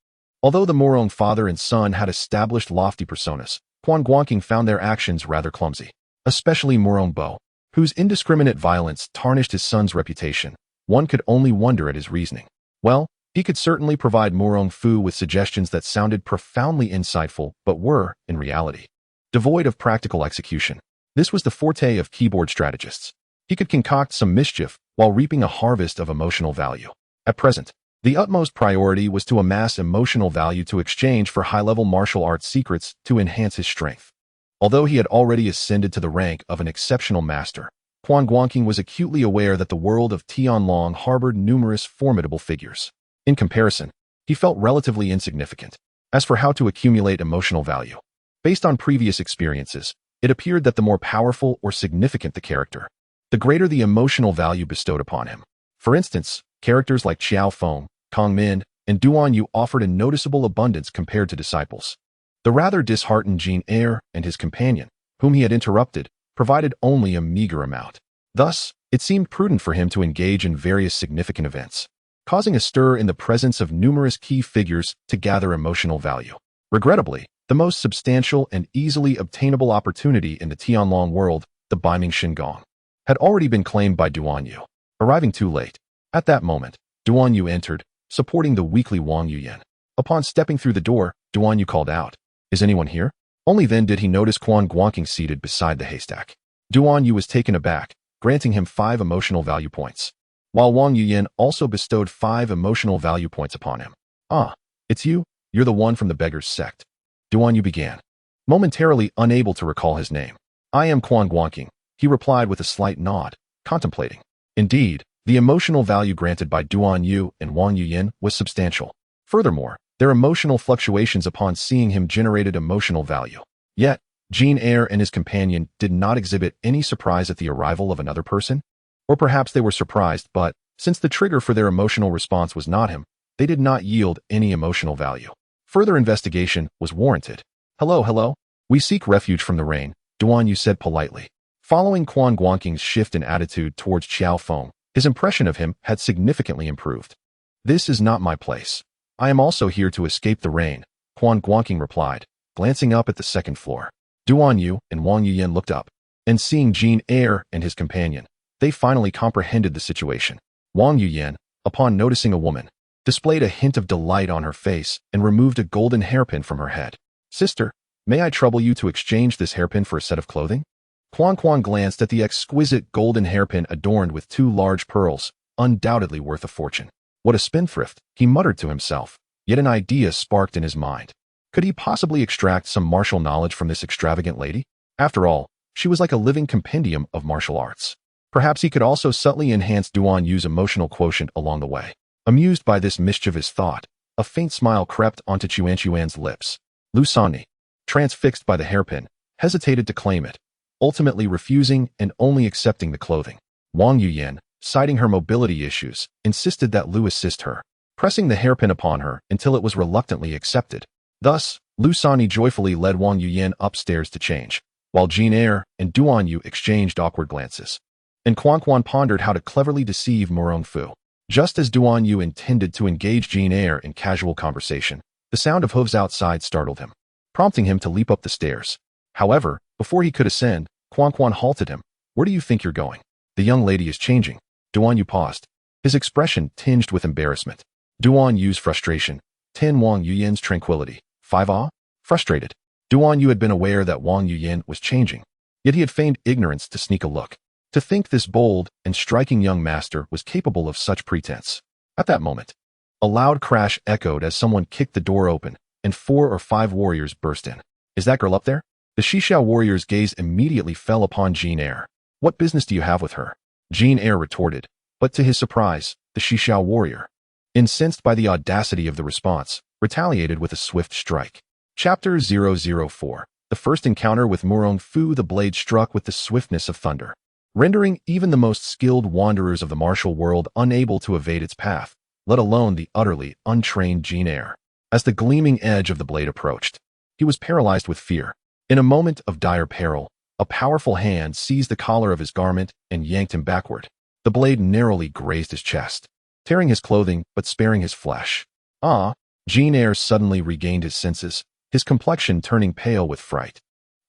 Although the Murong father and son had established lofty personas, Quan Guanqing found their actions rather clumsy, especially Murong Bo, whose indiscriminate violence tarnished his son's reputation. One could only wonder at his reasoning. Well, he could certainly provide Murong Fu with suggestions that sounded profoundly insightful but were, in reality, devoid of practical execution. This was the forte of keyboard strategists. He could concoct some mischief while reaping a harvest of emotional value. At present, the utmost priority was to amass emotional value to exchange for high-level martial arts secrets to enhance his strength. Although he had already ascended to the rank of an exceptional master, Quan Guanqing was acutely aware that the world of Tianlong harbored numerous formidable figures. In comparison, he felt relatively insignificant. As for how to accumulate emotional value, based on previous experiences, it appeared that the more powerful or significant the character, the greater the emotional value bestowed upon him. For instance, characters like Qiao Feng, Kong Min, and Duan Yu offered a noticeable abundance compared to disciples. The rather disheartened Jean Eyre and his companion, whom he had interrupted, provided only a meager amount. Thus, it seemed prudent for him to engage in various significant events, causing a stir in the presence of numerous key figures to gather emotional value. Regrettably, the most substantial and easily obtainable opportunity in the Tianlong world, the Baiming Shingong, had already been claimed by Duan Yu, arriving too late. At that moment, Duan Yu entered, supporting the weakly Wang Yuyan. Upon stepping through the door, Duan Yu called out, "Is anyone here?" Only then did he notice Quan Guanqing seated beside the haystack. Duan Yu was taken aback, granting him 5 emotional value points, while Wang Yuyan also bestowed 5 emotional value points upon him. "Ah, it's you? You're the one from the beggar's sect." Duan Yu began, momentarily unable to recall his name. "I am Quan Guanqing," he replied with a slight nod, contemplating. Indeed, the emotional value granted by Duan Yu and Wang Yuyan was substantial. Furthermore, their emotional fluctuations upon seeing him generated emotional value. Yet, Jean Eyre and his companion did not exhibit any surprise at the arrival of another person. Or perhaps they were surprised, but since the trigger for their emotional response was not him, they did not yield any emotional value. Further investigation was warranted. Hello. We seek refuge from the rain," Duan Yu said politely. Following Quan Guanqing's shift in attitude towards Qiao Feng, his impression of him had significantly improved. "This is not my place. I am also here to escape the rain," Quan Guanqing replied, glancing up at the second floor. Duan Yu and Wang Yuyan looked up, and seeing Jean Eyre and his companion, they finally comprehended the situation. Wang Yuyan, upon noticing a woman, displayed a hint of delight on her face and removed a golden hairpin from her head. "Sister, may I trouble you to exchange this hairpin for a set of clothing?" Quan glanced at the exquisite golden hairpin adorned with 2 large pearls, undoubtedly worth a fortune. What a spendthrift, he muttered to himself, yet an idea sparked in his mind. Could he possibly extract some martial knowledge from this extravagant lady? After all, she was like a living compendium of martial arts. Perhaps he could also subtly enhance Duan Yu's emotional quotient along the way. Amused by this mischievous thought, a faint smile crept onto Chuan's lips. Lu Sanni, transfixed by the hairpin, hesitated to claim it, ultimately refusing and only accepting the clothing. Wang Yuyan, citing her mobility issues, insisted that Lu assist her, pressing the hairpin upon her until it was reluctantly accepted. Thus, Lu Sanni joyfully led Wang Yuyan upstairs to change, while Jean Eyre and Duan Yu exchanged awkward glances. And Quan pondered how to cleverly deceive Murong Fu. Just as Duan Yu intended to engage Jean Eyre in casual conversation, the sound of hooves outside startled him, prompting him to leap up the stairs. However, before he could ascend, Quan halted him. "Where do you think you're going? The young lady is changing." Duan Yu paused, his expression tinged with embarrassment. Duan Yu's frustration, 10 Wang Yuyan's tranquility, 5 awe? Frustrated. Duan Yu had been aware that Wang Yuyan was changing, yet he had feigned ignorance to sneak a look. To think this bold and striking young master was capable of such pretense. At that moment, a loud crash echoed as someone kicked the door open, and 4 or 5 warriors burst in. "Is that girl up there?" The Shishao warrior's gaze immediately fell upon Jean Eyre. "What business do you have with her?" Jean Eyre retorted, but to his surprise, the Shishao warrior, incensed by the audacity of the response, retaliated with a swift strike. Chapter 004. The first encounter with Murong Fu. The blade struck with the swiftness of thunder, rendering even the most skilled wanderers of the martial world unable to evade its path, let alone the utterly untrained Jean Eyre. As the gleaming edge of the blade approached, he was paralyzed with fear. In a moment of dire peril, a powerful hand seized the collar of his garment and yanked him backward. The blade narrowly grazed his chest, tearing his clothing but sparing his flesh. "Ah!" Jean Eyre suddenly regained his senses, his complexion turning pale with fright,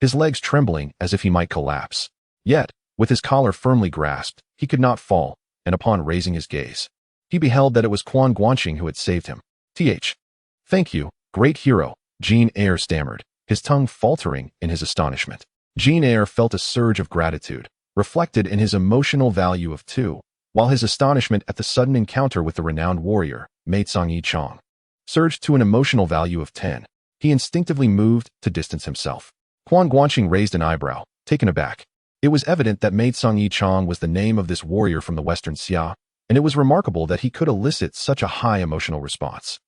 his legs trembling as if he might collapse. Yet, with his collar firmly grasped, he could not fall, and upon raising his gaze, he beheld that it was Quan Guanqing who had saved him. "Thank you, great hero," Jean Eyre stammered, his tongue faltering in his astonishment. Jean Eyre felt a surge of gratitude, reflected in his emotional value of 2, while his astonishment at the sudden encounter with the renowned warrior, Mei Chang, surged to an emotional value of 10. He instinctively moved to distance himself. Quan Guanqing raised an eyebrow, taken aback. It was evident that Mei Chang was the name of this warrior from the western Xia, and it was remarkable that he could elicit such a high emotional response.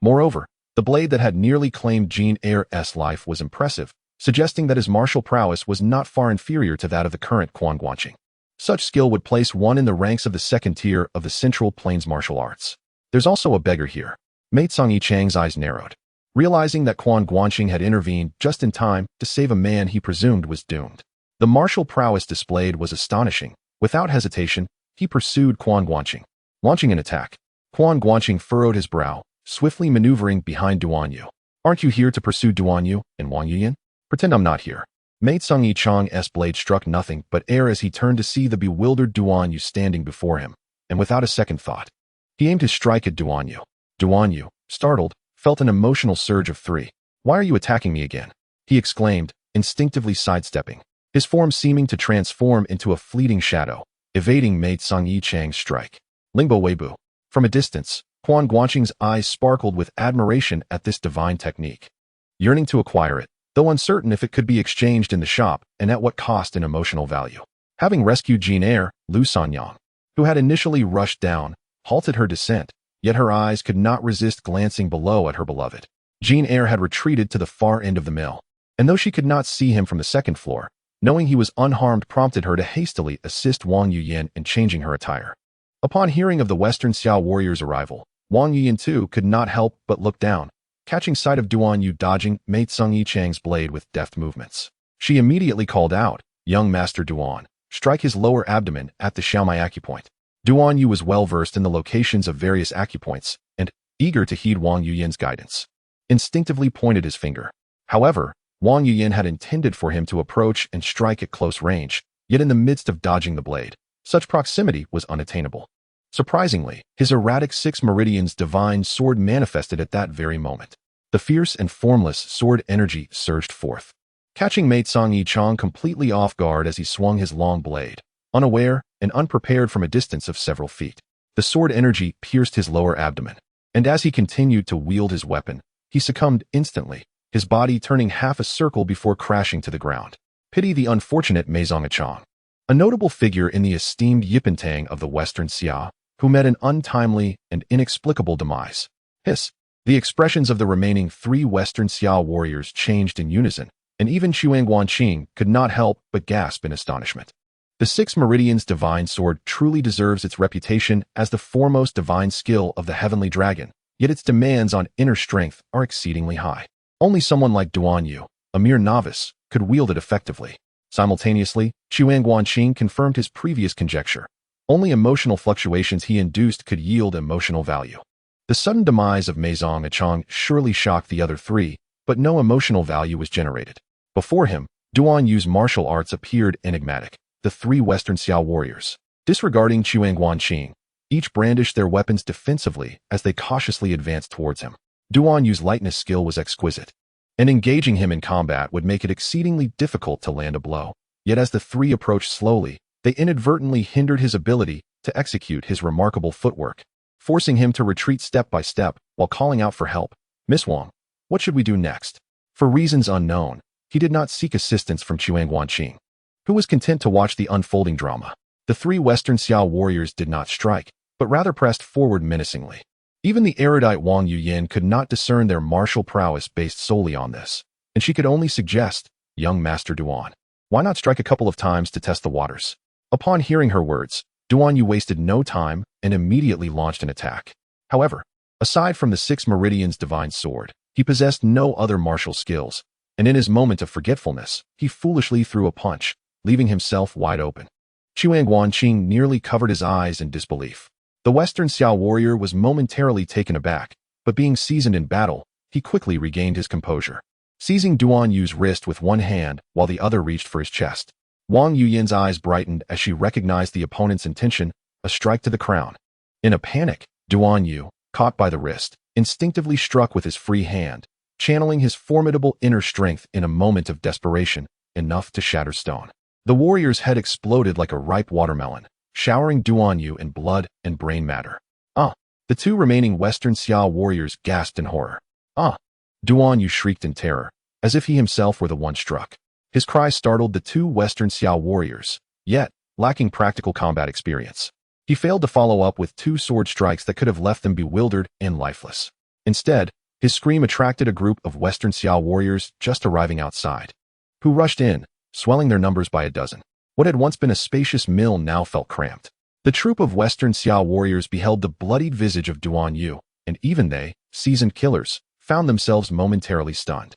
Moreover, the blade that had nearly claimed Jean Eyre's life was impressive, suggesting that his martial prowess was not far inferior to that of the current Quan Guanqing. Such skill would place one in the ranks of the second tier of the Central Plains martial arts. "There's also a beggar here." Mei Chang's eyes narrowed, realizing that Quan Guanqing had intervened just in time to save a man he presumed was doomed. The martial prowess displayed was astonishing. Without hesitation, he pursued Quan Guanqing. Launching an attack, Quan Guanqing furrowed his brow, swiftly maneuvering behind Duan Yu. "Aren't you here to pursue Duan Yu and Wang Yuyan? Pretend I'm not here." Mei Chang's blade struck nothing but air as he turned to see the bewildered Duan Yu standing before him, and without a second thought, He aimed his strike at Duan Yu. Duan Yu, startled, felt an emotional surge of 3. "Why are you attacking me again?" he exclaimed, instinctively sidestepping, his form seeming to transform into a fleeting shadow, evading Mei Tsangyi Chang's strike. Lingbo Weibu. From a distance, Quan Guanqing's eyes sparkled with admiration at this divine technique. Yearning to acquire it, though uncertain if it could be exchanged in the shop and at what cost in emotional value. Having rescued Jin Air, Lu Sanyang, who had initially rushed down, halted her descent, yet her eyes could not resist glancing below at her beloved. Jin Air had retreated to the far end of the mill, and though she could not see him from the second floor, knowing he was unharmed prompted her to hastily assist Wang Yuyan in changing her attire. Upon hearing of the Western Xiao warrior's arrival, Wang Yuyan too could not help but look down, catching sight of Duan Yu dodging Mei Tsangyi Chang's blade with deft movements. She immediately called out, "Young Master Duan, strike his lower abdomen at the Xiaomai acupoint." Duan Yu was well versed in the locations of various acupoints and, eager to heed Wang Yuyan's guidance, instinctively pointed his finger. However, Wang Yuyan had intended for him to approach and strike at close range, yet in the midst of dodging the blade, such proximity was unattainable. Surprisingly, his erratic 6 meridians divine sword manifested at that very moment. The fierce and formless sword energy surged forth, catching Mei Tsangyi Chang completely off guard as he swung his long blade, unaware and unprepared from a distance of several feet. The sword energy pierced his lower abdomen, and as he continued to wield his weapon, he succumbed instantly, his body turning half a circle before crashing to the ground. Pity the unfortunate Mei Zongchang, a notable figure in the esteemed Yipentang of the Western Xia, who met an untimely and inexplicable demise. Hiss! The expressions of the remaining 3 Western Xia warriors changed in unison, and even Quan Guanqing could not help but gasp in astonishment. The 6 Meridians divine sword truly deserves its reputation as the foremost divine skill of the heavenly dragon, yet its demands on inner strength are exceedingly high. Only someone like Duan Yu, a mere novice, could wield it effectively. Simultaneously, Quan Guanqing confirmed his previous conjecture. Only emotional fluctuations he induced could yield emotional value. The sudden demise of Mei Zongchang surely shocked the other 3, but no emotional value was generated. Before him, Duan Yu's martial arts appeared enigmatic. The 3 Western Xiao warriors, disregarding Quan Guanqing, each brandished their weapons defensively as they cautiously advanced towards him. Duan Yu's lightness skill was exquisite, and engaging him in combat would make it exceedingly difficult to land a blow. Yet as the 3 approached slowly, they inadvertently hindered his ability to execute his remarkable footwork, forcing him to retreat step by step while calling out for help. "Miss Wang, what should we do next?" For reasons unknown, he did not seek assistance from Quan Guanqing, who was content to watch the unfolding drama. The 3 Western Xiao warriors did not strike, but rather pressed forward menacingly. Even the erudite Wang Yuyan could not discern their martial prowess based solely on this, and she could only suggest, "Young Master Duan, why not strike a couple of times to test the waters?" Upon hearing her words, Duan Yu wasted no time and immediately launched an attack. However, aside from the 6 Meridians divine sword, he possessed no other martial skills, and in his moment of forgetfulness, he foolishly threw a punch, leaving himself wide open. Quan Guanqing nearly covered his eyes in disbelief. The Western Xiao warrior was momentarily taken aback, but being seasoned in battle, he quickly regained his composure. Seizing Duan Yu's wrist with one hand while the other reached for his chest, Wang Yuyan's eyes brightened as she recognized the opponent's intention, a strike to the crown. In a panic, Duan Yu, caught by the wrist, instinctively struck with his free hand, channeling his formidable inner strength in a moment of desperation, enough to shatter stone. The warrior's head exploded like a ripe watermelon, showering Duan Yu in blood and brain matter. "Ah!" The 2 remaining Western Xiao warriors gasped in horror. "Ah!" Duan Yu shrieked in terror, as if he himself were the one struck. His cry startled the 2 Western Xiao warriors, yet, lacking practical combat experience, he failed to follow up with 2 sword strikes that could have left them bewildered and lifeless. Instead, his scream attracted a group of Western Xiao warriors just arriving outside, who rushed in, swelling their numbers by a dozen. What had once been a spacious mill now felt cramped. The troop of Western Xiao warriors beheld the bloodied visage of Duan Yu, and even they, seasoned killers, found themselves momentarily stunned.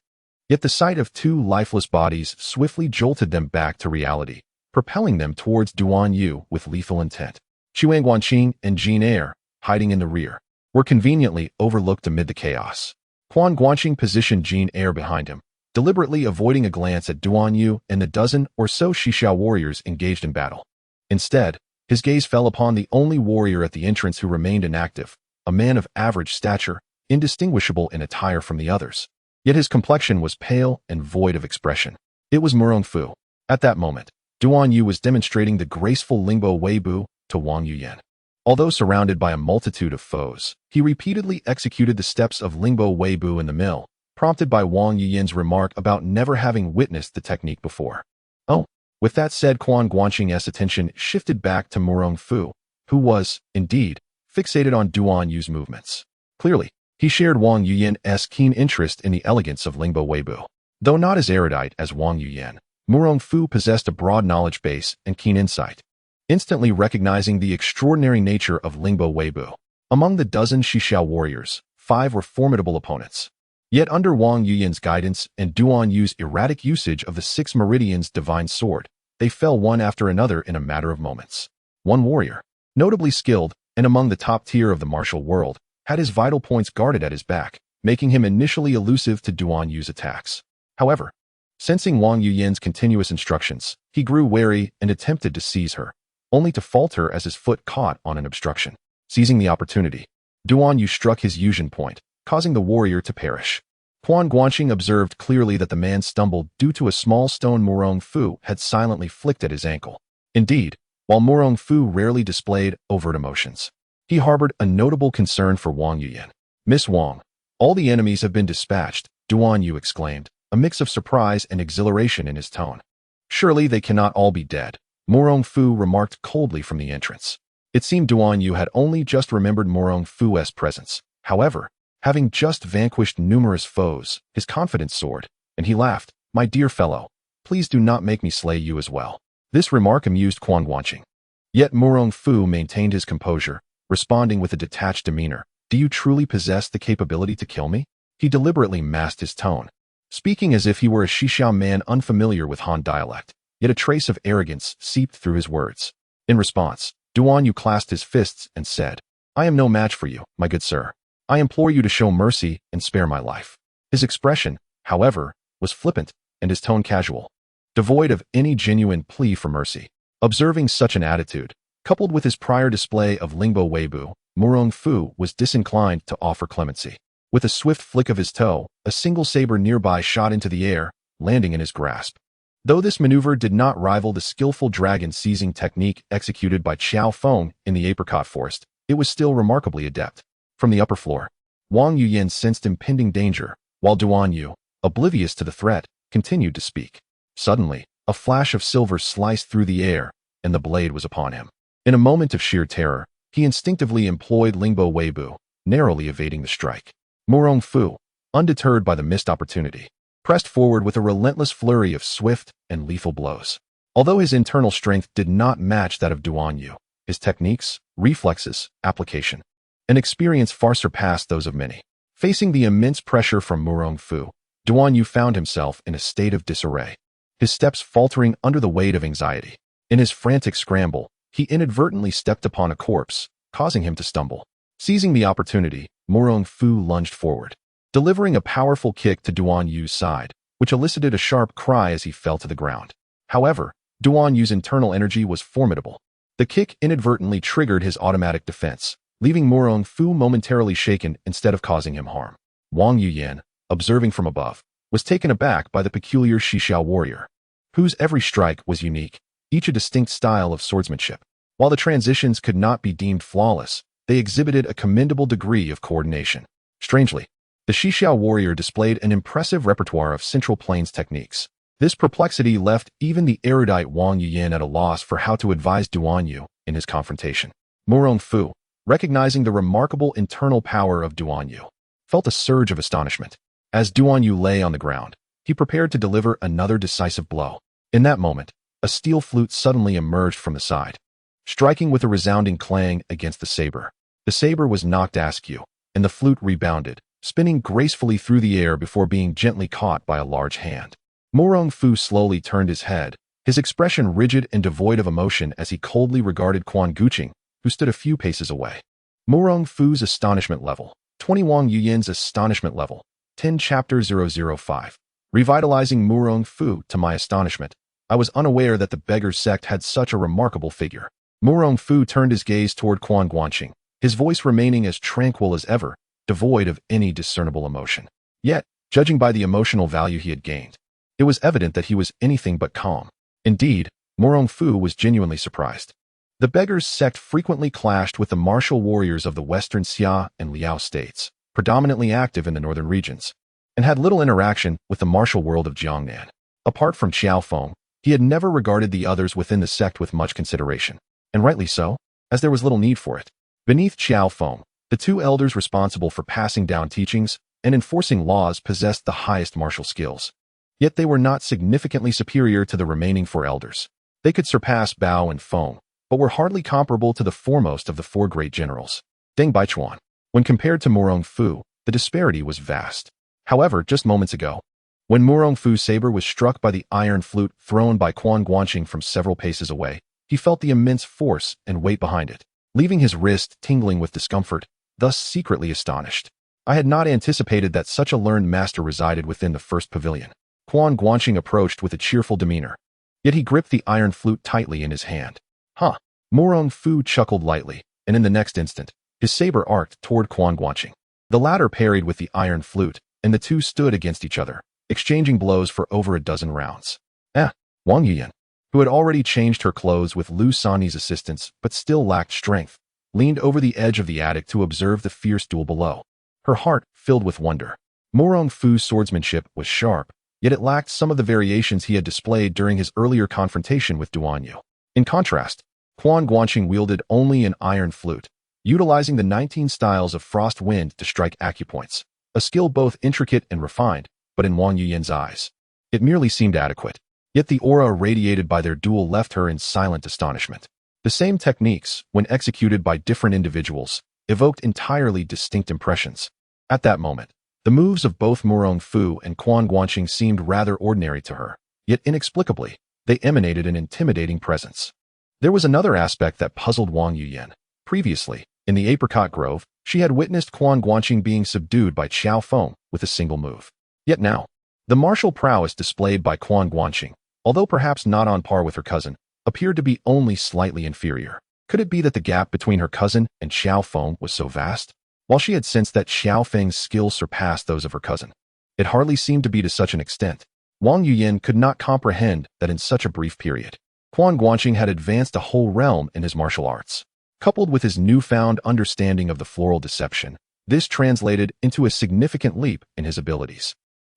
Yet the sight of 2 lifeless bodies swiftly jolted them back to reality, propelling them towards Duan Yu with lethal intent. Quan Guanqing and Jin Air, hiding in the rear, were conveniently overlooked amid the chaos. Quan Guanqing positioned Jin Air behind him, deliberately avoiding a glance at Duan Yu and the dozen or so Xixiao warriors engaged in battle. Instead, His gaze fell upon the only warrior at the entrance who remained inactive, a man of average stature, indistinguishable in attire from the others. Yet his complexion was pale and void of expression. It was Murong Fu. At that moment, Duan Yu was demonstrating the graceful Lingbo Weibu to Wang Yuyan. Although surrounded by a multitude of foes, he repeatedly executed the steps of Lingbo Weibu in the mill, prompted by Wang Yuyan's remark about never having witnessed the technique before. Oh, with that said, Quan Guanqing's attention shifted back to Murong Fu, who was, indeed, fixated on Duan Yu's movements. Clearly, he shared Wang Yuyan's keen interest in the elegance of Lingbo Weibu. Though not as erudite as Wang Yuyan, Murong Fu possessed a broad knowledge base and keen insight. Instantly recognizing the extraordinary nature of Lingbo Weibu, among the dozen Qiao warriors, 5 were formidable opponents. Yet under Wang Yuyan's guidance and Duan Yu's erratic usage of the 6 meridians divine sword, they fell one after another in a matter of moments. One warrior, notably skilled and among the top tier of the martial world, had his vital points guarded at his back, making him initially elusive to Duan Yu's attacks. However, sensing Wang Yuyan's continuous instructions, he grew wary and attempted to seize her, only to falter as his foot caught on an obstruction. Seizing the opportunity, Duan Yu struck his Yuzhen point, causing the warrior to perish. Quan Guanqing observed clearly that the man stumbled due to a small stone Murong Fu had silently flicked at his ankle. Indeed, while Murong Fu rarely displayed overt emotions, he harbored a notable concern for Wang Yuyan. "Miss Wang, all the enemies have been dispatched," Duan Yu exclaimed, a mix of surprise and exhilaration in his tone. "Surely they cannot all be dead," Murong Fu remarked coldly from the entrance. It seemed Duan Yu had only just remembered Murong Fu's presence. However, having just vanquished numerous foes, his confidence soared, and he laughed. "My dear fellow, please do not make me slay you as well." This remark amused Quan Guanqing. Yet Murong Fu maintained his composure, responding with a detached demeanor. "Do you truly possess the capability to kill me?" He deliberately masked his tone, speaking as if he were a Qiao man unfamiliar with Han dialect, yet a trace of arrogance seeped through his words. In response, Duan Yu clasped his fists and said, "I am no match for you, my good sir. I implore you to show mercy and spare my life." His expression, however, was flippant and his tone casual, devoid of any genuine plea for mercy. Observing such an attitude, coupled with his prior display of Lingbo Weibu, Murong Fu was disinclined to offer clemency. With a swift flick of his toe, a single saber nearby shot into the air, landing in his grasp. Though this maneuver did not rival the skillful dragon-seizing technique executed by Qiao Feng in the apricot forest, it was still remarkably adept. From the upper floor, Wang Yuyan sensed impending danger, while Duan Yu, oblivious to the threat, continued to speak. Suddenly, a flash of silver sliced through the air, and the blade was upon him. In a moment of sheer terror, he instinctively employed Lingbo Weibu, narrowly evading the strike. Murong Fu, undeterred by the missed opportunity, pressed forward with a relentless flurry of swift and lethal blows. Although his internal strength did not match that of Duan Yu, his techniques, reflexes, application, and experience far surpassed those of many. Facing the immense pressure from Murong Fu, Duan Yu found himself in a state of disarray, his steps faltering under the weight of anxiety. In his frantic scramble, he inadvertently stepped upon a corpse, causing him to stumble. Seizing the opportunity, Murong Fu lunged forward, delivering a powerful kick to Duan Yu's side, which elicited a sharp cry as he fell to the ground. However, Duan Yu's internal energy was formidable. The kick inadvertently triggered his automatic defense, leaving Murong Fu momentarily shaken instead of causing him harm. Wang Yuyan, observing from above, was taken aback by the peculiar Qiao warrior, whose every strike was unique, each a distinct style of swordsmanship. While the transitions could not be deemed flawless, they exhibited a commendable degree of coordination. Strangely, the Qiao warrior displayed an impressive repertoire of Central Plains techniques. This perplexity left even the erudite Wang Yuyan at a loss for how to advise Duan Yu in his confrontation. Murong Fu, recognizing the remarkable internal power of Duan Yu, felt a surge of astonishment. As Duan Yu lay on the ground, he prepared to deliver another decisive blow. In that moment, a steel flute suddenly emerged from the side, striking with a resounding clang against the saber. The saber was knocked askew, and the flute rebounded, spinning gracefully through the air before being gently caught by a large hand. Murong Fu slowly turned his head, his expression rigid and devoid of emotion as he coldly regarded Quan Guanqing, who stood a few paces away. Murong Fu's astonishment level, 20. Wang Yuyan's astonishment level, 10. Chapter 005. Revitalizing Murong Fu. To my astonishment, I was unaware that the beggar's sect had such a remarkable figure. Murong Fu turned his gaze toward Quan Guanqing, his voice remaining as tranquil as ever, devoid of any discernible emotion. Yet, judging by the emotional value he had gained, it was evident that he was anything but calm. Indeed, Murong Fu was genuinely surprised. The beggars' sect frequently clashed with the martial warriors of the western Xia and Liao states, predominantly active in the northern regions, and had little interaction with the martial world of Jiangnan. Apart from Qiao Feng, he had never regarded the others within the sect with much consideration, and rightly so, as there was little need for it. Beneath Qiao Feng, the two elders responsible for passing down teachings and enforcing laws possessed the highest martial skills. Yet they were not significantly superior to the remaining four elders. They could surpass Bao and Feng, but were hardly comparable to the foremost of the four great generals, Deng Baichuan. When compared to Murong Fu, the disparity was vast. However, just moments ago, when Murong Fu's saber was struck by the iron flute thrown by Quan Guanqing from several paces away, he felt the immense force and weight behind it, leaving his wrist tingling with discomfort, thus secretly astonished. I had not anticipated that such a learned master resided within the first pavilion. Quan Guanqing approached with a cheerful demeanor, yet he gripped the iron flute tightly in his hand. Huh. Murong Fu chuckled lightly, and in the next instant, his saber arced toward Quan Guanqing. The latter parried with the iron flute, and the two stood against each other, exchanging blows for over a dozen rounds. Wang Yuyan, who had already changed her clothes with Lu Sani's assistance but still lacked strength, leaned over the edge of the attic to observe the fierce duel below. Her heart filled with wonder. Murong Fu's swordsmanship was sharp, yet it lacked some of the variations he had displayed during his earlier confrontation with Duan Yu. In contrast, Quan Guanqing wielded only an iron flute, utilizing the 19 styles of frost wind to strike acupoints, a skill both intricate and refined, but in Wang Yuyan's eyes, it merely seemed adequate. Yet the aura radiated by their duel left her in silent astonishment. The same techniques, when executed by different individuals, evoked entirely distinct impressions. At that moment, the moves of both Murong Fu and Quan Guanqing seemed rather ordinary to her, yet inexplicably, they emanated an intimidating presence. There was another aspect that puzzled Wang Yuyan. Previously, in the apricot grove, she had witnessed Quan Guanqing being subdued by Qiao Feng with a single move. Yet now, the martial prowess displayed by Quan Guanqing, although perhaps not on par with her cousin, appeared to be only slightly inferior. Could it be that the gap between her cousin and Qiao Feng was so vast? While she had sensed that Qiao Feng's skills surpassed those of her cousin, it hardly seemed to be to such an extent. Wang Yuyan could not comprehend that in such a brief period, Quan Guanqing had advanced a whole realm in his martial arts. Coupled with his newfound understanding of the floral deception, this translated into a significant leap in his abilities.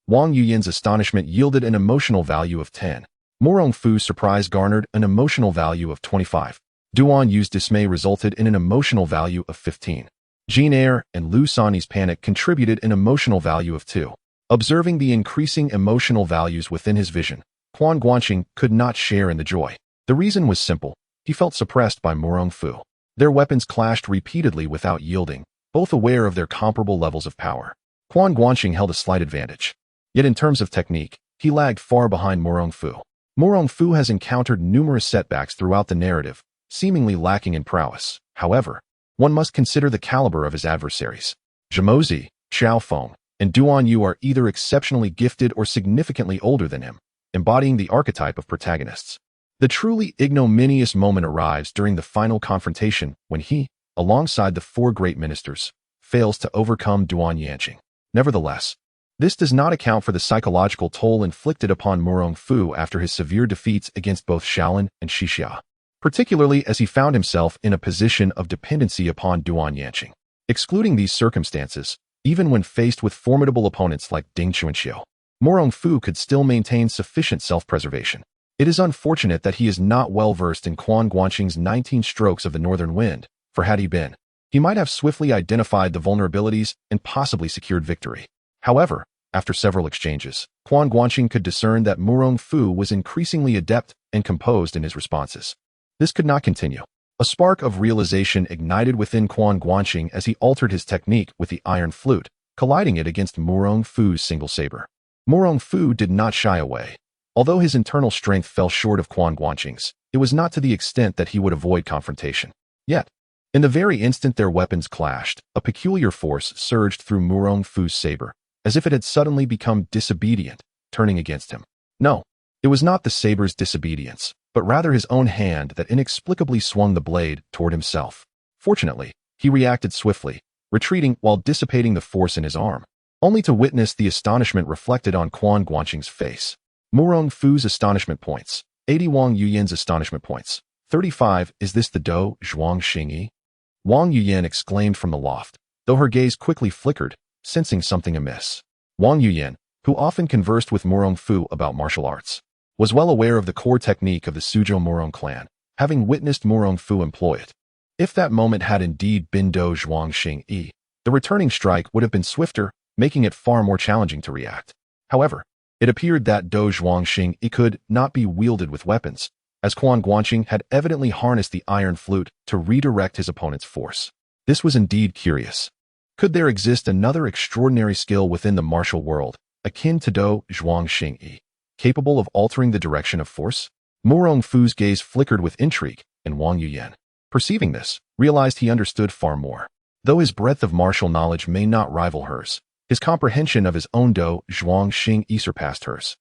Wang Yuyan's astonishment yielded an emotional value of 10. Murong Fu's surprise garnered an emotional value of 25. Duan Yu's dismay resulted in an emotional value of 15. Jin Air and Lu Sani's panic contributed an emotional value of 2. Observing the increasing emotional values within his vision, Quan Guanqing could not share in the joy. The reason was simple. He felt suppressed by Murong Fu. Their weapons clashed repeatedly without yielding, both aware of their comparable levels of power. Quan Guanqing held a slight advantage. Yet in terms of technique, he lagged far behind Murong Fu. Murong Fu has encountered numerous setbacks throughout the narrative, seemingly lacking in prowess. However, one must consider the caliber of his adversaries. Zhimozi, Qiao Feng, and Duan Yu are either exceptionally gifted or significantly older than him, embodying the archetype of protagonists. The truly ignominious moment arrives during the final confrontation when he, alongside the four great ministers, fails to overcome Duan Yanqing. Nevertheless, this does not account for the psychological toll inflicted upon Murong Fu after his severe defeats against both Shaolin and Xixia, particularly as he found himself in a position of dependency upon Duan Yanqing. Excluding these circumstances, even when faced with formidable opponents like Ding Chuanxiu, Murong Fu could still maintain sufficient self-preservation. It is unfortunate that he is not well versed in Quan Guanqing's 19 strokes of the northern wind, for had he been, he might have swiftly identified the vulnerabilities and possibly secured victory. However, after several exchanges, Quan Guanqing could discern that Murong Fu was increasingly adept and composed in his responses. This could not continue. A spark of realization ignited within Quan Guanqing as he altered his technique with the iron flute, colliding it against Murong Fu's single saber. Murong Fu did not shy away. Although his internal strength fell short of Quan Guanqing's, it was not to the extent that he would avoid confrontation. Yet, in the very instant their weapons clashed, a peculiar force surged through Murong Fu's saber, as if it had suddenly become disobedient, turning against him. No, it was not the saber's disobedience, but rather his own hand that inexplicably swung the blade toward himself. Fortunately, he reacted swiftly, retreating while dissipating the force in his arm, only to witness the astonishment reflected on Quan Guanqing's face. Murong Fu's astonishment points. 80 Wang Yuyan's astonishment points. 35 Is this the Do Zhuang Xingyi? Wang Yuyan exclaimed from the loft, though her gaze quickly flickered, sensing something amiss. Wang Yuyan, who often conversed with Murong Fu about martial arts, was well aware of the core technique of the Suzhou Murong clan, having witnessed Murong Fu employ it. If that moment had indeed been Do Zhuang Xingyi, the returning strike would have been swifter, making it far more challenging to react. However, it appeared that Do Zhuang Xingyi could not be wielded with weapons, as Quan Guanqing had evidently harnessed the iron flute to redirect his opponent's force. This was indeed curious. Could there exist another extraordinary skill within the martial world, akin to Do Zhuang Xingyi, capable of altering the direction of force? Murong Fu's gaze flickered with intrigue, and Wang Yuyan, perceiving this, realized he understood far more. Though his breadth of martial knowledge may not rival hers, his comprehension of his own Do Zhuang Xingyi surpassed hers.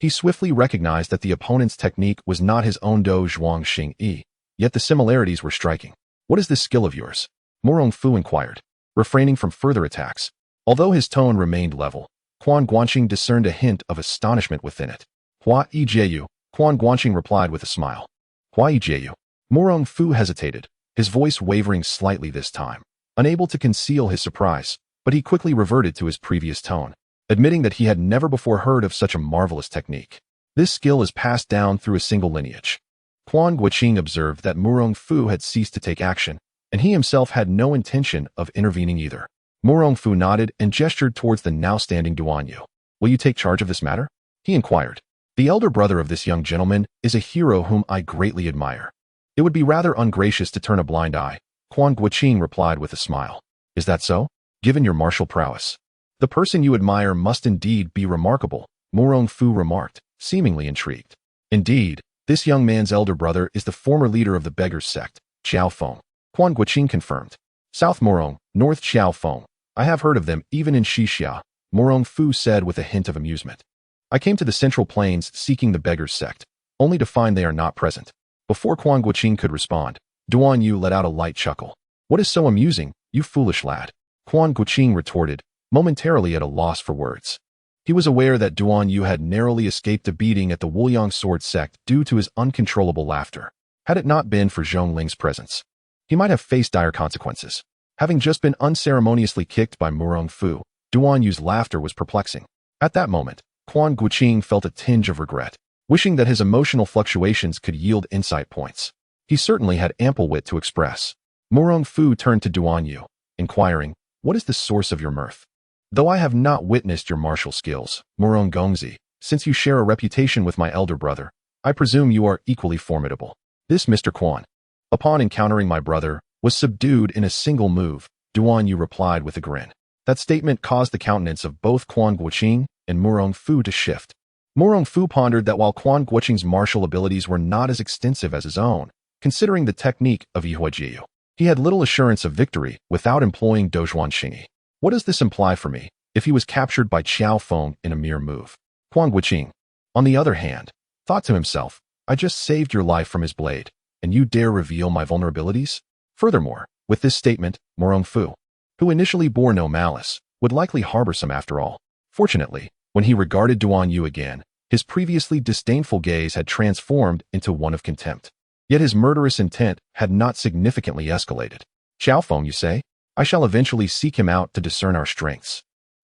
He swiftly recognized that the opponent's technique was not his own Do Zhuang Xingyi, yet the similarities were striking. What is this skill of yours? Murong Fu inquired, refraining from further attacks. Although his tone remained level, Quan Guanqing discerned a hint of astonishment within it. Hua Yijiu, Quan Guanqing replied with a smile. Hua Yijiu. Murong Fu hesitated, his voice wavering slightly this time, unable to conceal his surprise, but he quickly reverted to his previous tone, admitting that he had never before heard of such a marvelous technique. This skill is passed down through a single lineage. Quan Guanqing observed that Murong Fu had ceased to take action, and he himself had no intention of intervening either. Murong Fu nodded and gestured towards the now standing Duan Yu. Will you take charge of this matter? He inquired. The elder brother of this young gentleman is a hero whom I greatly admire. It would be rather ungracious to turn a blind eye, Quan Guanqing replied with a smile. Is that so? Given your martial prowess, the person you admire must indeed be remarkable, Murong Fu remarked, seemingly intrigued. Indeed, this young man's elder brother is the former leader of the beggars sect, Qiao Feng, Quan Guanqing confirmed. South Murong, North Qiao Feng. I have heard of them even in Xixia, Murong Fu said with a hint of amusement. I came to the Central Plains seeking the beggars sect, only to find they are not present. Before Quan Guanqing could respond, Duan Yu let out a light chuckle. What is so amusing, you foolish lad? Quan Guanqing retorted, momentarily at a loss for words. He was aware that Duan Yu had narrowly escaped a beating at the Wuliang sword sect due to his uncontrollable laughter. Had it not been for Zhong Ling's presence, he might have faced dire consequences. Having just been unceremoniously kicked by Murong Fu, Duan Yu's laughter was perplexing. At that moment, Quan Guanqing felt a tinge of regret, wishing that his emotional fluctuations could yield insight points. He certainly had ample wit to express. Murong Fu turned to Duan Yu, inquiring, what is the source of your mirth? Though I have not witnessed your martial skills, Murong Gongzi, since you share a reputation with my elder brother, I presume you are equally formidable. This Mr. Quan, upon encountering my brother, was subdued in a single move, Duan Yu replied with a grin. That statement caused the countenance of both Quan Guanqing and Murong Fu to shift. Murong Fu pondered that while Quan Guanqing's martial abilities were not as extensive as his own, considering the technique of Yihuajiu, he had little assurance of victory without employing Do Zhuang Xingyi. What does this imply for me, if he was captured by Qiao Feng in a mere move? Quan Guanqing, on the other hand, thought to himself, I just saved your life from his blade, and you dare reveal my vulnerabilities? Furthermore, with this statement, Murong Fu, who initially bore no malice, would likely harbor some after all. Fortunately, when he regarded Duan Yu again, his previously disdainful gaze had transformed into one of contempt. Yet his murderous intent had not significantly escalated. Qiao Feng, you say? I shall eventually seek him out to discern our strengths.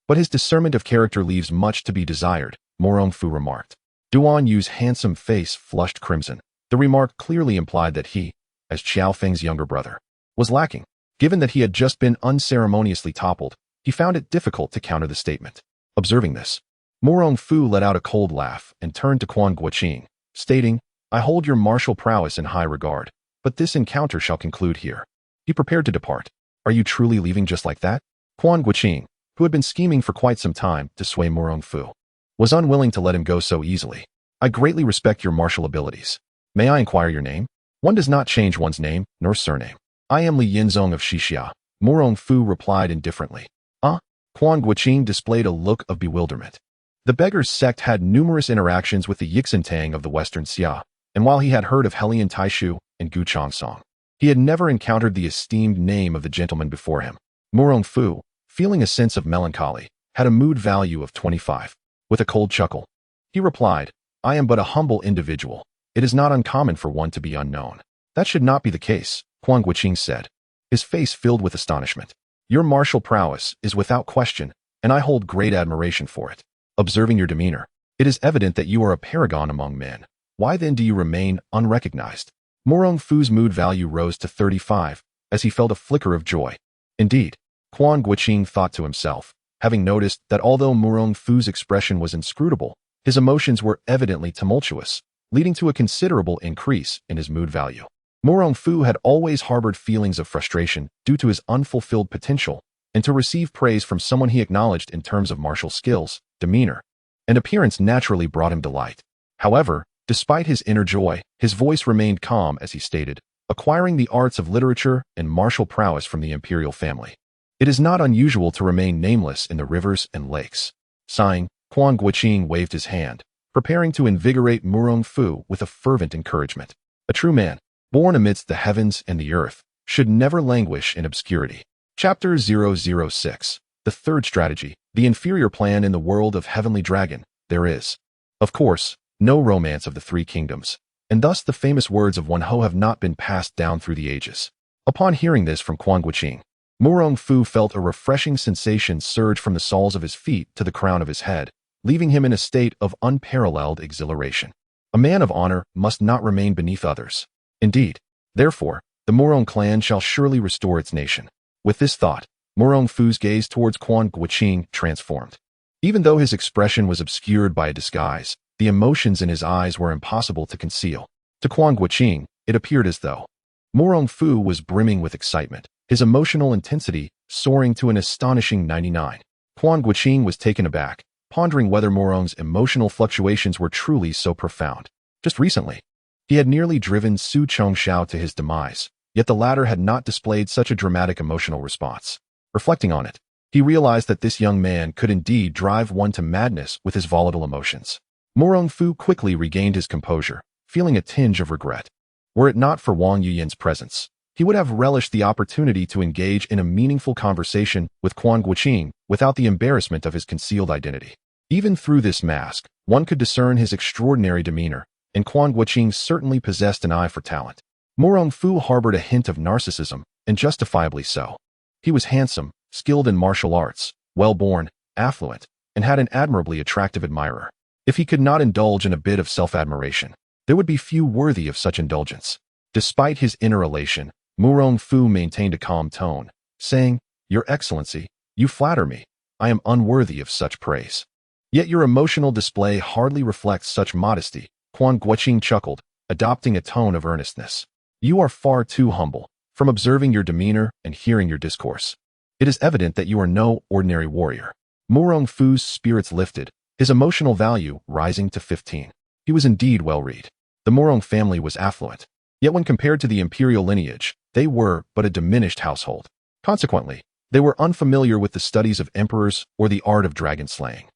But his discernment of character leaves much to be desired, Murong Fu remarked. Duan Yu's handsome face flushed crimson. The remark clearly implied that he, as Qiao Feng's younger brother, was lacking. Given that he had just been unceremoniously toppled, he found it difficult to counter the statement. Observing this, Murong Fu let out a cold laugh and turned to Quan Guanqing, stating, I hold your martial prowess in high regard, but this encounter shall conclude here. He prepared to depart. Are you truly leaving just like that? Quan Guanqing, who had been scheming for quite some time to sway Murong Fu, was unwilling to let him go so easily. I greatly respect your martial abilities. May I inquire your name? One does not change one's name nor surname. I am Li Yinzong of Xixia, Murong Fu replied indifferently. Quan Guanqing displayed a look of bewilderment. The beggars sect had numerous interactions with the Yixintang of the Western Xia, and while he had heard of Helian Taishu and Gu Chongsong, he had never encountered the esteemed name of the gentleman before him. Murong Fu, feeling a sense of melancholy, had a mood value of 25. With a cold chuckle, he replied, "I am but a humble individual. It is not uncommon for one to be unknown." "That should not be the case," Quan Guanqing said, his face filled with astonishment. "Your martial prowess is without question, and I hold great admiration for it. Observing your demeanor, it is evident that you are a paragon among men. Why then do you remain unrecognized?" Murong Fu's mood value rose to 35, as he felt a flicker of joy. Indeed, Quan Guanqing thought to himself, having noticed that although Murong Fu's expression was inscrutable, his emotions were evidently tumultuous, leading to a considerable increase in his mood value. Murong Fu had always harbored feelings of frustration due to his unfulfilled potential, and to receive praise from someone he acknowledged in terms of martial skills, demeanor, and appearance naturally brought him delight. However, despite his inner joy, his voice remained calm as he stated, acquiring the arts of literature and martial prowess from the imperial family. It is not unusual to remain nameless in the rivers and lakes. Sighing, Quan Guanqing waved his hand, preparing to invigorate Murong Fu with a fervent encouragement. A true man, born amidst the heavens and the earth, should never languish in obscurity. Chapter 006. The third strategy, the inferior plan in the world of Heavenly Dragon. There is, of course, no romance of the three kingdoms, and thus the famous words of Wen Ho have not been passed down through the ages. Upon hearing this from Quan Guanqing, Murong Fu felt a refreshing sensation surge from the soles of his feet to the crown of his head, leaving him in a state of unparalleled exhilaration. A man of honor must not remain beneath others. Indeed, therefore, the Murong clan shall surely restore its nation. With this thought, Murong Fu's gaze towards Quan Guanqing transformed. Even though his expression was obscured by a disguise, the emotions in his eyes were impossible to conceal. To Quan Guanqing, it appeared as though Murong Fu was brimming with excitement, his emotional intensity soaring to an astonishing 99. Quan Guanqing was taken aback, pondering whether Murong's emotional fluctuations were truly so profound. Just recently, he had nearly driven Su Chongxiao to his demise, yet the latter had not displayed such a dramatic emotional response. Reflecting on it, he realized that this young man could indeed drive one to madness with his volatile emotions. Murong Fu quickly regained his composure, feeling a tinge of regret. Were it not for Wang Yuyan's presence, he would have relished the opportunity to engage in a meaningful conversation with Quan Guanqing without the embarrassment of his concealed identity. Even through this mask, one could discern his extraordinary demeanor, and Quan Guanqing certainly possessed an eye for talent. Murong Fu harbored a hint of narcissism, and justifiably so. He was handsome, skilled in martial arts, well-born, affluent, and had an admirably attractive admirer. If he could not indulge in a bit of self-admiration, there would be few worthy of such indulgence. Despite his inner elation, Murong Fu maintained a calm tone, saying, "Your Excellency, you flatter me. I am unworthy of such praise. Yet your emotional display hardly reflects such modesty." Quan Guanqing chuckled, adopting a tone of earnestness. "You are far too humble. From observing your demeanor and hearing your discourse, it is evident that you are no ordinary warrior." Murong Fu's spirits lifted, his emotional value rising to 15. He was indeed well-read. The Murong family was affluent, yet when compared to the imperial lineage, they were but a diminished household. Consequently, they were unfamiliar with the studies of emperors or the art of dragon slaying.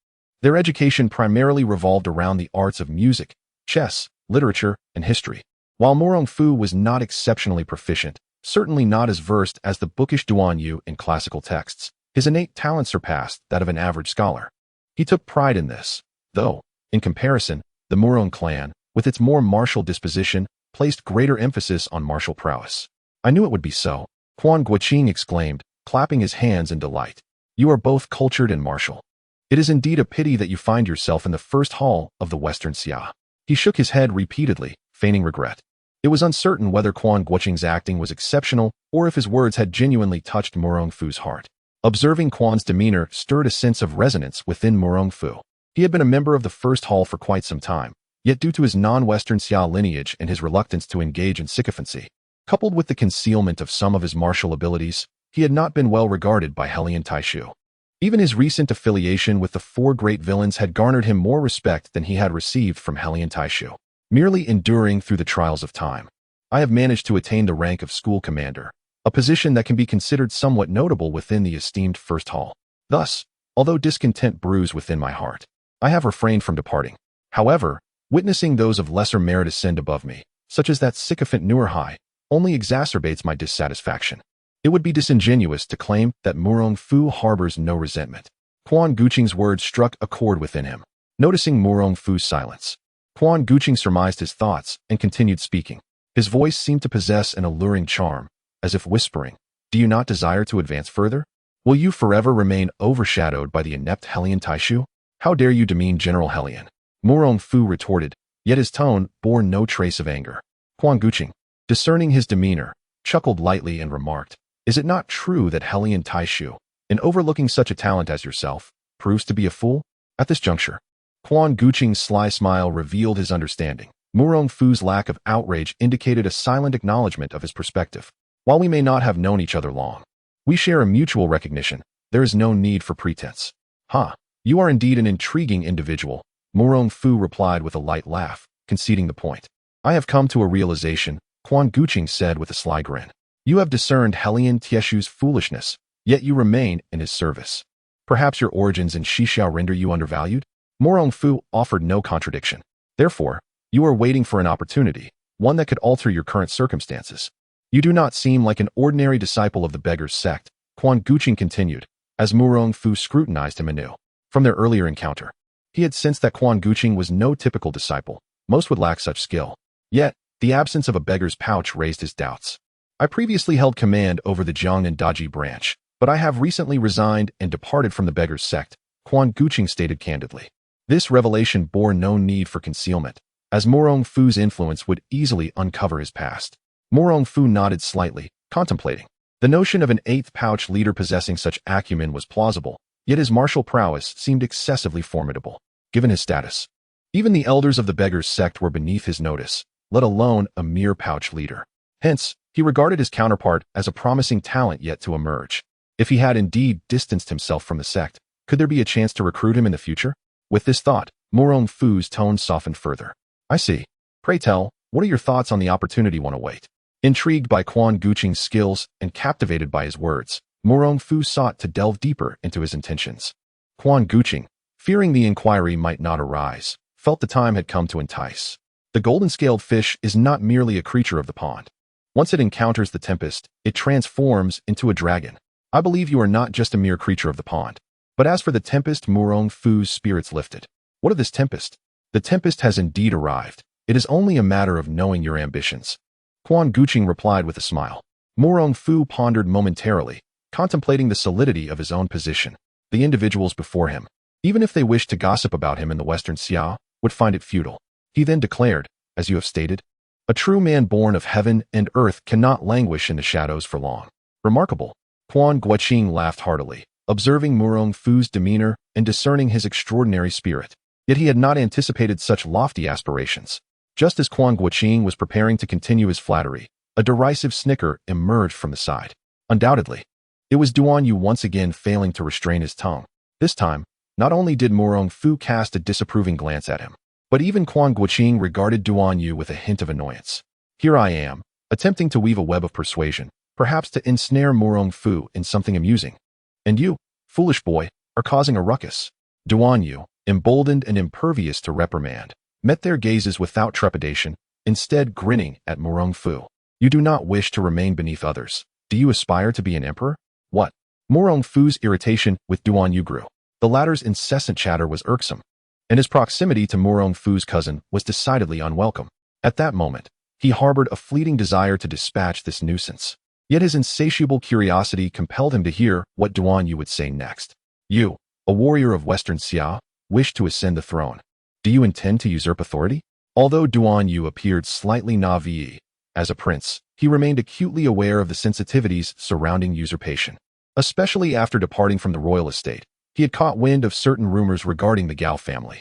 Their education primarily revolved around the arts of music, chess, literature, and history. While Murong Fu was not exceptionally proficient, certainly not as versed as the bookish Duan Yu in classical texts, his innate talent surpassed that of an average scholar. He took pride in this, though, in comparison, the Murong clan, with its more martial disposition, placed greater emphasis on martial prowess. "I knew it would be so," Quan Guanqing exclaimed, clapping his hands in delight. "You are both cultured and martial. It is indeed a pity that you find yourself in the first hall of the Western Xia." He shook his head repeatedly, feigning regret. It was uncertain whether Quan Guanqing's acting was exceptional or if his words had genuinely touched Murong Fu's heart. Observing Quan's demeanor stirred a sense of resonance within Murong Fu. He had been a member of the first hall for quite some time, yet due to his non-Western Xia lineage and his reluctance to engage in sycophancy, coupled with the concealment of some of his martial abilities, he had not been well regarded by Helian Taishu. Even his recent affiliation with the four great villains had garnered him more respect than he had received from Helian Taishu. Merely enduring through the trials of time, I have managed to attain the rank of school commander, a position that can be considered somewhat notable within the esteemed First Hall. Thus, although discontent brews within my heart, I have refrained from departing. However, Witnessing those of lesser merit ascend above me, such as that sycophant Nuerhai, only exacerbates my dissatisfaction. It would be disingenuous to claim that Murong Fu harbors no resentment. Quan Guqing's words struck a chord within him. Noticing Murong Fu's silence, Quan Guqing surmised his thoughts and continued speaking. His voice seemed to possess an alluring charm, as if whispering, "Do you not desire to advance further? Will you forever remain overshadowed by the inept Hellion Taishu? How dare you demean General Hellion?" Murong Fu retorted, yet his tone bore no trace of anger. Quan Guqing, discerning his demeanor, chuckled lightly and remarked, "Is it not true that Hellion Taishu, in overlooking such a talent as yourself, proves to be a fool?" At this juncture, Quan Guqing's sly smile revealed his understanding. Murong Fu's lack of outrage indicated a silent acknowledgement of his perspective. While we may not have known each other long, we share a mutual recognition. There is no need for pretense. "Ha, you are indeed an intriguing individual," Murong Fu replied with a light laugh, conceding the point. "I have come to a realization," Quan Guqing said with a sly grin. "You have discerned Hellion Taishu's foolishness, yet you remain in his service. Perhaps your origins in Xixiao render you undervalued?" Murong Fu offered no contradiction. "Therefore, you are waiting for an opportunity, one that could alter your current circumstances. You do not seem like an ordinary disciple of the beggar's sect," Quan Guqing continued, as Murong Fu scrutinized him anew. From their earlier encounter, he had sensed that Quan Guqing was no typical disciple. Most would lack such skill. Yet, the absence of a beggar's pouch raised his doubts. "I previously held command over the Jiang and Daji branch, but I have recently resigned and departed from the beggar's sect," Quan Guqing stated candidly. This revelation bore no need for concealment, as Murong Fu's influence would easily uncover his past. Murong Fu nodded slightly, contemplating. The notion of an eighth pouch leader possessing such acumen was plausible, yet his martial prowess seemed excessively formidable, given his status. Even the elders of the beggar's sect were beneath his notice, let alone a mere pouch leader. Hence, he regarded his counterpart as a promising talent yet to emerge. If he had indeed distanced himself from the sect, could there be a chance to recruit him in the future? With this thought, Murong Fu's tone softened further. "I see. Pray tell, what are your thoughts on the opportunity one await?" Intrigued by Quan Guqing's skills and captivated by his words, Murong Fu sought to delve deeper into his intentions. Quan Guqing, fearing the inquiry might not arise, felt the time had come to entice. The golden-scaled fish is not merely a creature of the pond. Once it encounters the tempest, it transforms into a dragon. "I believe you are not just a mere creature of the pond. But as for the tempest," Murong Fu's spirits lifted. "What of this tempest?" "The tempest has indeed arrived. It is only a matter of knowing your ambitions." Quan Guqing replied with a smile. Murong Fu pondered momentarily, contemplating the solidity of his own position. The individuals before him, even if they wished to gossip about him in the Western Xiao, would find it futile. He then declared, "As you have stated, a true man born of heaven and earth cannot languish in the shadows for long." "Remarkable." Quan Guanqing laughed heartily, observing Murong Fu's demeanor and discerning his extraordinary spirit. Yet he had not anticipated such lofty aspirations. Just as Quan Guanqing was preparing to continue his flattery, a derisive snicker emerged from the side. Undoubtedly, it was Duan Yu once again failing to restrain his tongue. This time, not only did Murong Fu cast a disapproving glance at him, but even Quan Guanqing regarded Duan Yu with a hint of annoyance. Here I am, attempting to weave a web of persuasion, perhaps to ensnare Murong Fu in something amusing. And you, foolish boy, are causing a ruckus. Duan Yu, emboldened and impervious to reprimand, met their gazes without trepidation, instead grinning at Murong Fu. "You do not wish to remain beneath others. Do you aspire to be an emperor?" "What?" Murong Fu's irritation with Duan Yu grew. The latter's incessant chatter was irksome, and his proximity to Murong Fu's cousin was decidedly unwelcome. At that moment, he harbored a fleeting desire to dispatch this nuisance. Yet his insatiable curiosity compelled him to hear what Duan Yu would say next. "You, a warrior of Western Xiao, wish to ascend the throne. Do you intend to usurp authority?" Although Duan Yu appeared slightly naive, as a prince, he remained acutely aware of the sensitivities surrounding usurpation. Especially after departing from the royal estate, he had caught wind of certain rumors regarding the Gao family.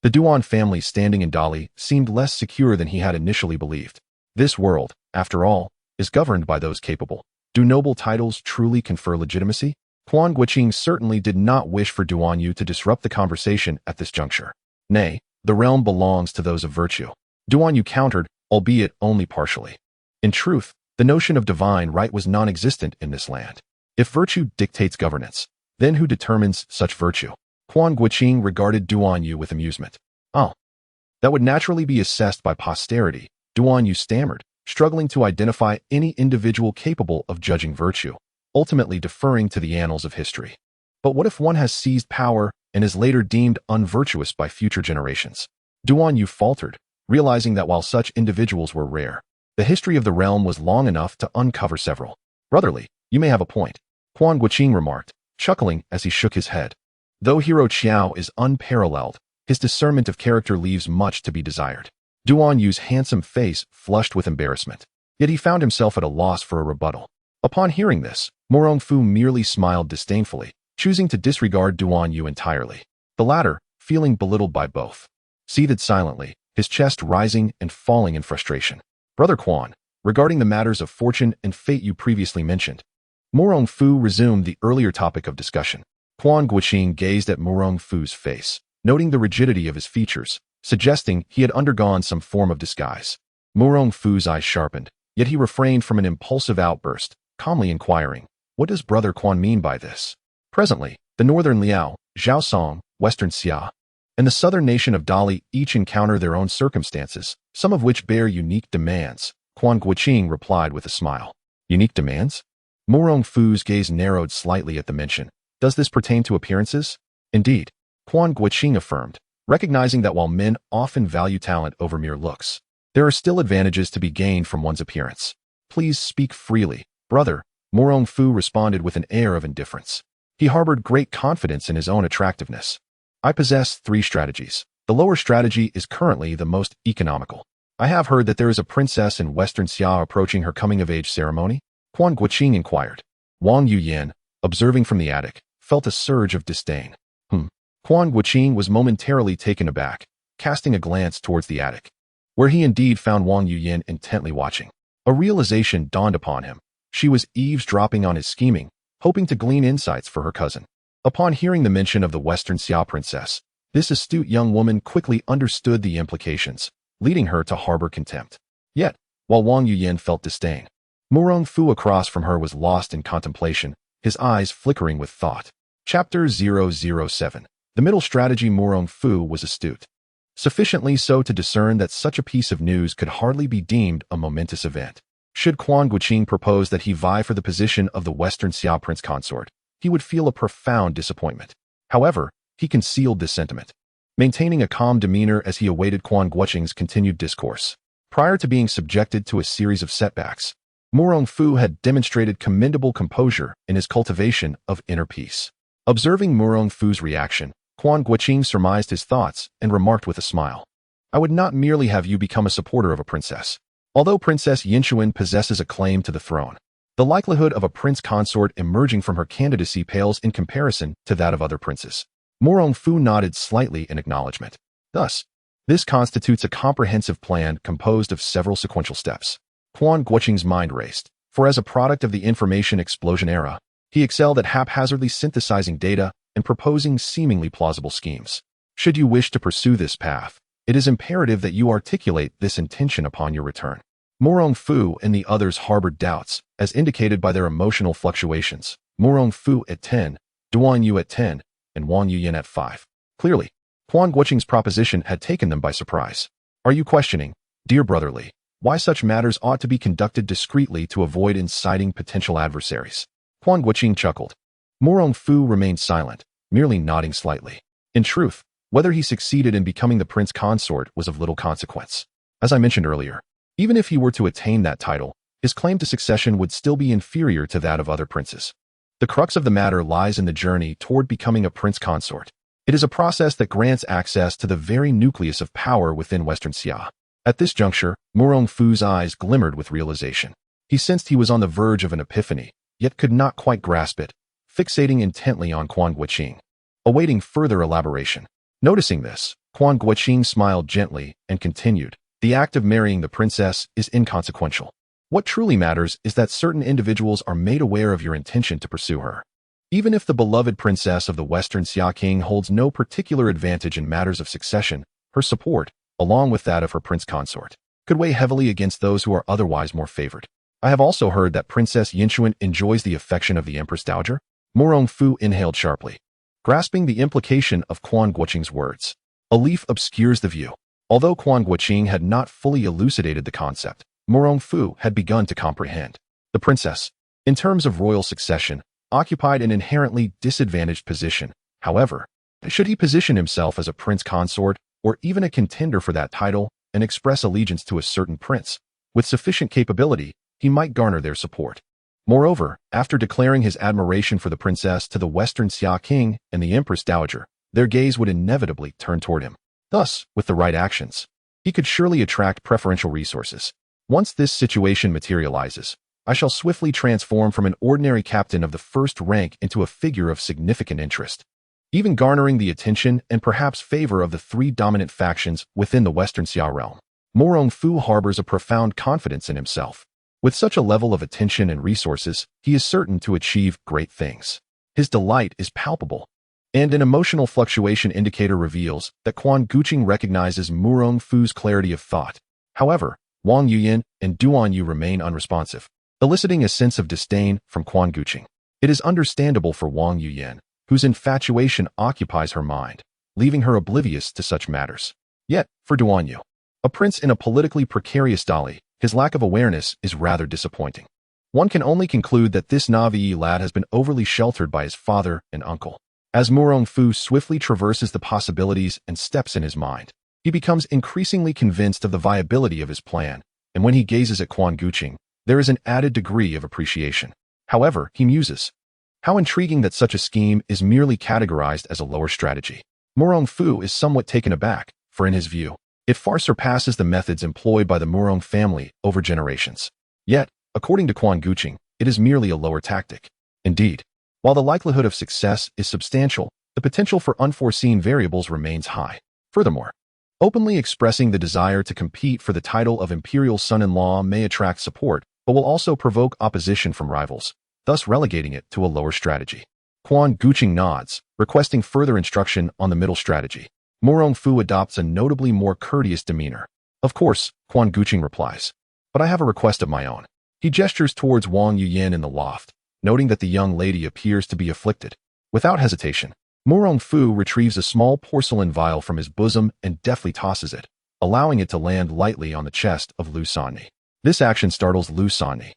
The Duan family's standing in Dali seemed less secure than he had initially believed. This world, after all, is governed by those capable. Do noble titles truly confer legitimacy? Quan Guanqing certainly did not wish for Duan Yu to disrupt the conversation at this juncture. Nay, the realm belongs to those of virtue. Duan Yu countered, albeit only partially. In truth, the notion of divine right was non-existent in this land. If virtue dictates governance, then who determines such virtue? Quan Guanqing regarded Duan Yu with amusement. "Oh, that would naturally be assessed by posterity, Duan Yu stammered, struggling to identify any individual capable of judging virtue, ultimately deferring to the annals of history. But what if one has seized power and is later deemed unvirtuous by future generations? Duan Yu faltered, realizing that while such individuals were rare, the history of the realm was long enough to uncover several. Brotherly, you may have a point, Quan Guanqing remarked, chuckling as he shook his head. Though Hero Qiao is unparalleled, his discernment of character leaves much to be desired. Duan Yu's handsome face flushed with embarrassment, yet he found himself at a loss for a rebuttal. Upon hearing this, Morong Fu merely smiled disdainfully, choosing to disregard Duan Yu entirely. The latter, feeling belittled by both, seethed silently, his chest rising and falling in frustration. Brother Quan, regarding the matters of fortune and fate you previously mentioned. Morong Fu resumed the earlier topic of discussion. Quan Guanqing gazed at Morong Fu's face, noting the rigidity of his features, suggesting he had undergone some form of disguise. Morong Fu's eyes sharpened, yet he refrained from an impulsive outburst, calmly inquiring, "What does Brother Quan mean by this?" Presently, the northern Liao, Zhaosong, western Xia, and the southern nation of Dali each encounter their own circumstances, some of which bear unique demands, Quan Guanqing replied with a smile. Unique demands? Morong Fu's gaze narrowed slightly at the mention. Does this pertain to appearances? Indeed, Quan Guanqing affirmed, recognizing that while men often value talent over mere looks, there are still advantages to be gained from one's appearance. Please speak freely, brother, Morong Fu responded with an air of indifference. He harbored great confidence in his own attractiveness. I possess 3 strategies. The lower strategy is currently the most economical. I have heard that there is a princess in Western Xia approaching her coming-of-age ceremony, Quan Guanqing inquired. Wang Yuyan, observing from the attic, felt a surge of disdain. Quan Guanqing was momentarily taken aback, casting a glance towards the attic, where he indeed found Wang Yuyan intently watching. A realization dawned upon him. She was eavesdropping on his scheming, hoping to glean insights for her cousin. Upon hearing the mention of the Western Xia princess, this astute young woman quickly understood the implications, leading her to harbor contempt. Yet, while Wang Yuyan felt disdain, Morong Fu across from her was lost in contemplation, his eyes flickering with thought. Chapter 007. The middle strategy. Morong Fu was astute, sufficiently so to discern that such a piece of news could hardly be deemed a momentous event. Should Quan Guanqing propose that he vie for the position of the Western Xia prince consort, he would feel a profound disappointment. However, he concealed this sentiment, maintaining a calm demeanor as he awaited Quan Guanqing's continued discourse. Prior to being subjected to a series of setbacks, Morong Fu had demonstrated commendable composure in his cultivation of inner peace. Observing Morong Fu's reaction, Quan Guanqing surmised his thoughts and remarked with a smile. I would not merely have you become a supporter of a princess. Although Princess Yinchuan possesses a claim to the throne, the likelihood of a prince consort emerging from her candidacy pales in comparison to that of other princes. Morong Fu nodded slightly in acknowledgement. Thus, this constitutes a comprehensive plan composed of several sequential steps. Quan Guanqing's mind raced, for as a product of the information explosion era, he excelled at haphazardly synthesizing data and proposing seemingly plausible schemes. Should you wish to pursue this path, it is imperative that you articulate this intention upon your return. Morong Fu and the others harbored doubts, as indicated by their emotional fluctuations. Morong Fu at 10, Duan Yu at 10, and Wang Yuyan at 5. Clearly, Quan Guanqing's proposition had taken them by surprise. Are you questioning, dear brotherly, why such matters ought to be conducted discreetly to avoid inciting potential adversaries? Quan Guanqing chuckled. Morong Fu remained silent, merely nodding slightly. In truth, whether he succeeded in becoming the prince consort was of little consequence. As I mentioned earlier, even if he were to attain that title, his claim to succession would still be inferior to that of other princes. The crux of the matter lies in the journey toward becoming a prince consort. It is a process that grants access to the very nucleus of power within Western Xia. At this juncture, Morong Fu's eyes glimmered with realization. He sensed he was on the verge of an epiphany, yet could not quite grasp it, fixating intently on Quan Guanqing, awaiting further elaboration. Noticing this, Quan Guanqing smiled gently and continued, the act of marrying the princess is inconsequential. What truly matters is that certain individuals are made aware of your intention to pursue her. Even if the beloved princess of the Western Xia King holds no particular advantage in matters of succession, her support, along with that of her prince consort, could weigh heavily against those who are otherwise more favored. I have also heard that Princess Yinchuan enjoys the affection of the Empress Dowager. Morong Fu inhaled sharply, grasping the implication of Quan Guanqing's words. A leaf obscures the view. Although Quan Guanqing had not fully elucidated the concept, Murong Fu had begun to comprehend. The princess, in terms of royal succession, occupied an inherently disadvantaged position. However, should he position himself as a prince consort or even a contender for that title and express allegiance to a certain prince, with sufficient capability, he might garner their support. Moreover, after declaring his admiration for the princess to the Western Xia King and the Empress Dowager, their gaze would inevitably turn toward him. Thus, with the right actions, he could surely attract preferential resources. Once this situation materializes, I shall swiftly transform from an ordinary captain of the first rank into a figure of significant interest, even garnering the attention and perhaps favor of the three dominant factions within the Western Xia realm. Murong Fu harbors a profound confidence in himself. With such a level of attention and resources, he is certain to achieve great things. His delight is palpable, and an emotional fluctuation indicator reveals that Quan Guanqing recognizes Murong Fu's clarity of thought. However, Wang Yuyan and Duan Yu remain unresponsive, eliciting a sense of disdain from Quan Guanqing. It is understandable for Wang Yuyan, whose infatuation occupies her mind, leaving her oblivious to such matters. Yet, for Duan Yu, a prince in a politically precarious Dali, his lack of awareness is rather disappointing. One can only conclude that this Navi lad has been overly sheltered by his father and uncle. As Murong Fu swiftly traverses the possibilities and steps in his mind, he becomes increasingly convinced of the viability of his plan, and when he gazes at Quan Guanqing, there is an added degree of appreciation. However, he muses, how intriguing that such a scheme is merely categorized as a lower strategy. Murong Fu is somewhat taken aback, for in his view, it far surpasses the methods employed by the Murong family over generations. Yet, according to Quan Guanqing, it is merely a lower tactic. Indeed, while the likelihood of success is substantial, the potential for unforeseen variables remains high. Furthermore, openly expressing the desire to compete for the title of imperial son-in-law may attract support, but will also provoke opposition from rivals, thus relegating it to a lower strategy. Quan Guanqing nods, requesting further instruction on the middle strategy. Murong Fu adopts a notably more courteous demeanor. Of course, Quan Guanqing replies, but I have a request of my own. He gestures towards Wang Yuyan in the loft, noting that the young lady appears to be afflicted. Without hesitation, Murong Fu retrieves a small porcelain vial from his bosom and deftly tosses it, allowing it to land lightly on the chest of Lu Sanni. This action startles Lu Sanni,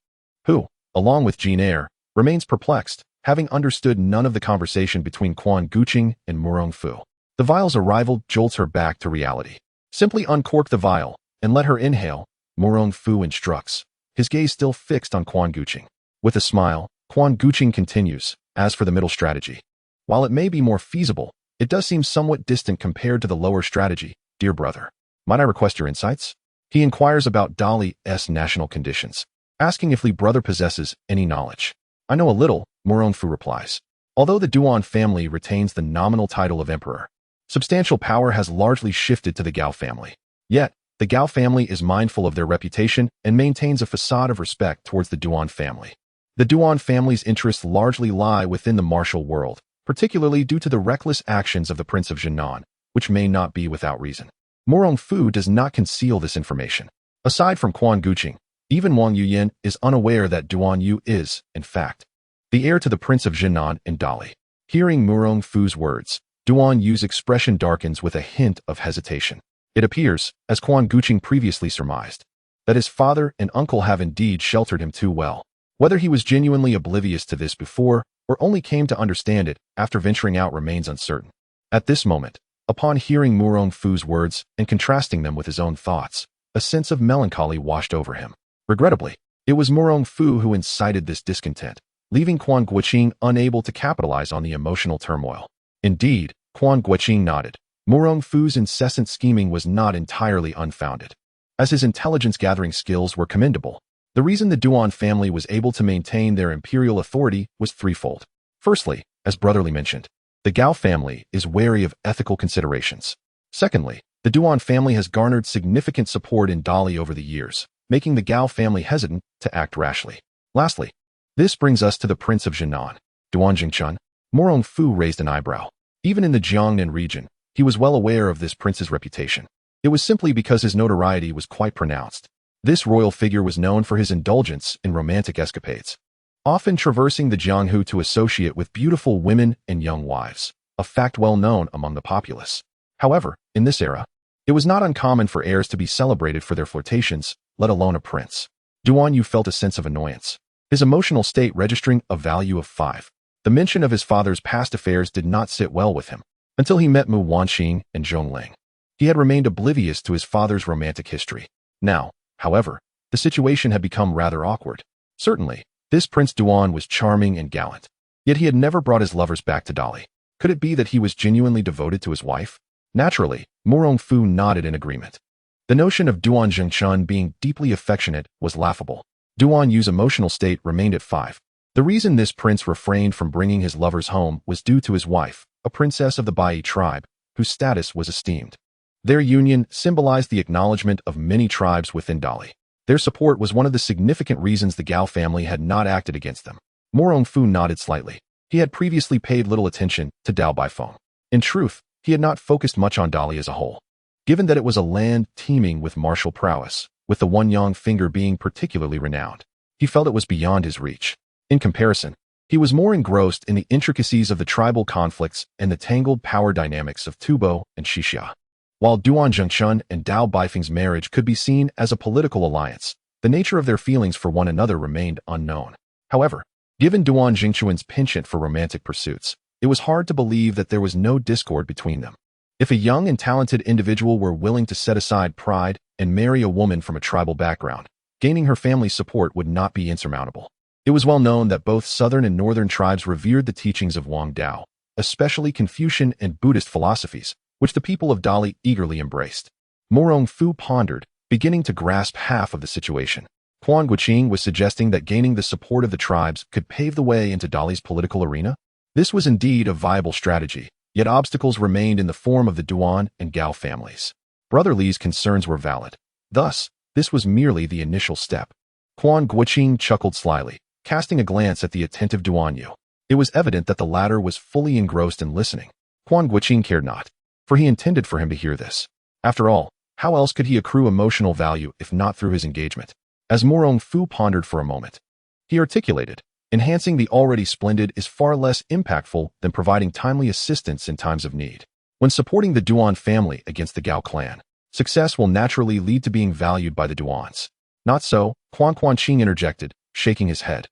who, along with Jean Eyre, remains perplexed, having understood none of the conversation between Quan Guanqing and Murong Fu. The vial's arrival jolts her back to reality. Simply uncork the vial and let her inhale, Murong Fu instructs, his gaze still fixed on Quan Guanqing. With a smile, Quan Guanqing continues, as for the middle strategy, while it may be more feasible, it does seem somewhat distant compared to the lower strategy. Dear brother, might I request your insights? He inquires about Dali's national conditions, asking if Li brother possesses any knowledge. I know a little, Murong Fu replies. Although the Duan family retains the nominal title of emperor, substantial power has largely shifted to the Gao family. Yet, the Gao family is mindful of their reputation and maintains a facade of respect towards the Duan family. The Duan family's interests largely lie within the martial world, particularly due to the reckless actions of the Prince of Jinan, which may not be without reason. Murong Fu does not conceal this information. Aside from Quan Guanqing, even Wang Yuyan is unaware that Duan Yu is, in fact, the heir to the Prince of Jinan and Dali. Hearing Murong Fu's words, Duan Yu's expression darkens with a hint of hesitation. It appears, as Quan Guanqing previously surmised, that his father and uncle have indeed sheltered him too well. Whether he was genuinely oblivious to this before or only came to understand it after venturing out remains uncertain. At this moment, upon hearing Murong Fu's words and contrasting them with his own thoughts, a sense of melancholy washed over him. Regrettably, it was Murong Fu who incited this discontent, leaving Quan Guanqing unable to capitalize on the emotional turmoil. Indeed, Quan Guanqing nodded. Murong Fu's incessant scheming was not entirely unfounded. As his intelligence-gathering skills were commendable, the reason the Duan family was able to maintain their imperial authority was threefold. Firstly, as brotherly mentioned, the Gao family is wary of ethical considerations. Secondly, the Duan family has garnered significant support in Dali over the years, making the Gao family hesitant to act rashly. Lastly, this brings us to the Prince of Jinan, Duan Jingchun. Murong Fu raised an eyebrow. Even in the Jiangnan region, he was well aware of this prince's reputation. It was simply because his notoriety was quite pronounced. This royal figure was known for his indulgence in romantic escapades, often traversing the Jianghu to associate with beautiful women and young wives, a fact well known among the populace. However, in this era, It was not uncommon for heirs to be celebrated for their flirtations, let alone a prince. Duan Yu felt a sense of annoyance, his emotional state registering a value of 5. The mention of his father's past affairs did not sit well with him, until he met Mu Wanqing and Zhongling. He had remained oblivious to his father's romantic history. Now, however, the situation had become rather awkward. Certainly, this Prince Duan was charming and gallant, yet he had never brought his lovers back to Dali. Could it be that he was genuinely devoted to his wife? Naturally, Mu Fu nodded in agreement. The notion of Duan Zhengchun being deeply affectionate was laughable. Duan Yu's emotional state remained at 5. The reason this prince refrained from bringing his lovers home was due to his wife, a princess of the Bai tribe, whose status was esteemed. Their union symbolized the acknowledgement of many tribes within Dali. Their support was one of the significant reasons the Gao family had not acted against them. Mu Fu nodded slightly. He had previously paid little attention to Dao Baifeng. In truth, he had not focused much on Dali as a whole. Given that it was a land teeming with martial prowess, with the One-Yang finger being particularly renowned, he felt it was beyond his reach. In comparison, he was more engrossed in the intricacies of the tribal conflicts and the tangled power dynamics of Tubo and Xixia. While Duan Zhengchun and Dao Baifeng's marriage could be seen as a political alliance, the nature of their feelings for one another remained unknown. However, given Duan Zhengchuan's penchant for romantic pursuits, it was hard to believe that there was no discord between them. If a young and talented individual were willing to set aside pride and marry a woman from a tribal background, gaining her family's support would not be insurmountable. It was well known that both southern and northern tribes revered the teachings of Wang Dao, especially Confucian and Buddhist philosophies, which the people of Dali eagerly embraced. Mu Fu pondered, beginning to grasp half of the situation. Quan Guanqing was suggesting that gaining the support of the tribes could pave the way into Dali's political arena. This was indeed a viable strategy, yet obstacles remained in the form of the Duan and Gao families. Brother Li's concerns were valid. Thus, this was merely the initial step. Quan Guanqing chuckled slyly, casting a glance at the attentive Duan Yu. It was evident that the latter was fully engrossed in listening. Quan Guanqing cared not, for he intended for him to hear this. After all, how else could he accrue emotional value if not through his engagement? As Mu Fu pondered for a moment, he articulated, enhancing the already splendid is far less impactful than providing timely assistance in times of need. When supporting the Duan family against the Gao clan, success will naturally lead to being valued by the Duans. Not so, Quan Guanqing interjected, shaking his head.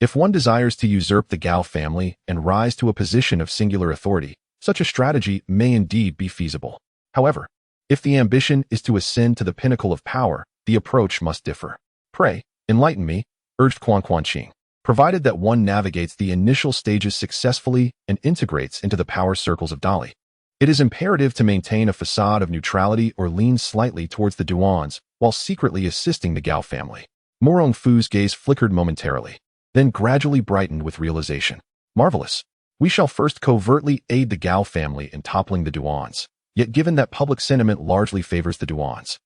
If one desires to usurp the Gao family and rise to a position of singular authority, such a strategy may indeed be feasible. However, if the ambition is to ascend to the pinnacle of power, the approach must differ. Pray, enlighten me, urged Quan Guanqing. Provided that one navigates the initial stages successfully and integrates into the power circles of Dali, it is imperative to maintain a facade of neutrality or lean slightly towards the Duans while secretly assisting the Gao family. Mu Fu's gaze flickered momentarily, then gradually brightened with realization. Marvelous. We shall first covertly aid the Gao family in toppling the Duans. Yet given that public sentiment largely favors the Duans,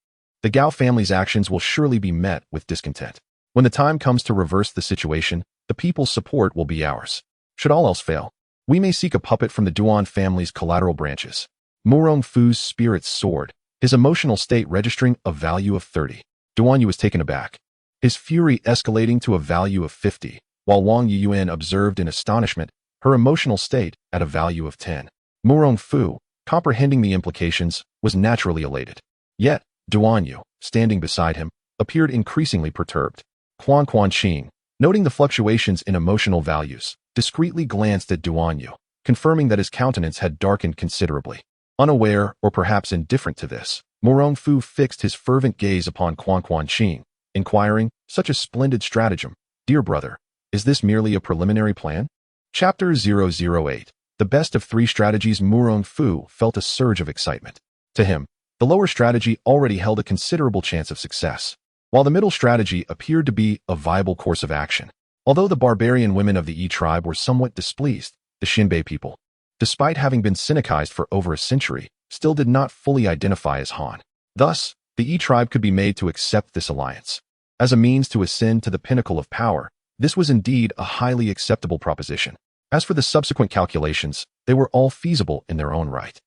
the Gao family's actions will surely be met with discontent. When the time comes to reverse the situation, the people's support will be ours. Should all else fail, we may seek a puppet from the Duan family's collateral branches. Mu Fu's spirits soared, his emotional state registering a value of 30. Duan Yu was taken aback, his fury escalating to a value of 50, while Wang Yiyuan observed in astonishment, her emotional state at a value of 10. Mu Fu, comprehending the implications, was naturally elated. Yet, Duan Yu, standing beside him, appeared increasingly perturbed. Quan Guanqing, noting the fluctuations in emotional values, discreetly glanced at Duan Yu, confirming that his countenance had darkened considerably. Unaware, or perhaps indifferent to this, Mu Fu fixed his fervent gaze upon Quan Guanqing, inquiring, such a splendid stratagem, dear brother, is this merely a preliminary plan? Chapter 008. The best of three strategies. Mu Fu felt a surge of excitement. To him, the lower strategy already held a considerable chance of success, while the middle strategy appeared to be a viable course of action. Although the barbarian women of the Yi tribe were somewhat displeased, the Xinbei people, despite having been Sinicized for over a century, still did not fully identify as Han. Thus, the Yi tribe could be made to accept this alliance. As a means to ascend to the pinnacle of power, this was indeed a highly acceptable proposition. As for the subsequent calculations, they were all feasible in their own right.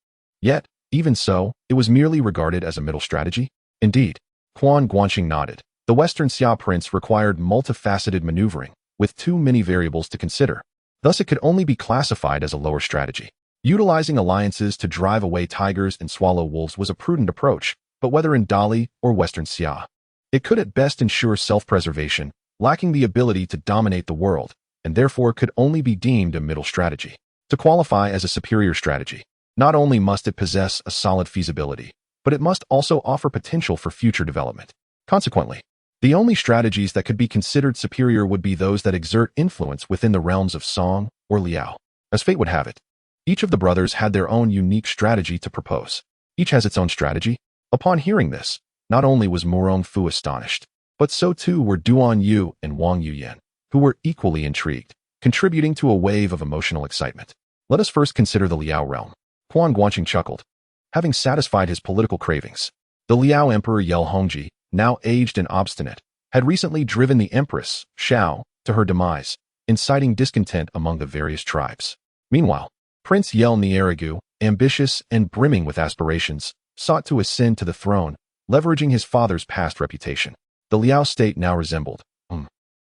Yet, even so, it was merely regarded as a middle strategy. Indeed, Quan Guanqing nodded. The Western Xia prince required multifaceted maneuvering, with too many variables to consider. Thus it could only be classified as a lower strategy. Utilizing alliances to drive away tigers and swallow wolves was a prudent approach, but whether in Dali or Western Xia, it could at best ensure self-preservation, lacking the ability to dominate the world, and therefore could only be deemed a middle strategy. To qualify as a superior strategy, not only must it possess a solid feasibility, but it must also offer potential for future development. Consequently, the only strategies that could be considered superior would be those that exert influence within the realms of Song or Liao. As fate would have it, each of the brothers had their own unique strategy to propose. Each has its own strategy. Upon hearing this, not only was Murong Fu astonished, but so too were Duan Yu and Wang Yuyan, who were equally intrigued, contributing to a wave of emotional excitement. Let us first consider the Liao realm. Quan Guanqing chuckled. Having satisfied his political cravings, the Liao Emperor Yel Hongji, now aged and obstinate, had recently driven the Empress, Xiao, to her demise, inciting discontent among the various tribes. Meanwhile, Prince Yel Nierigu, ambitious and brimming with aspirations, sought to ascend to the throne, leveraging his father's past reputation. The Liao state now resembled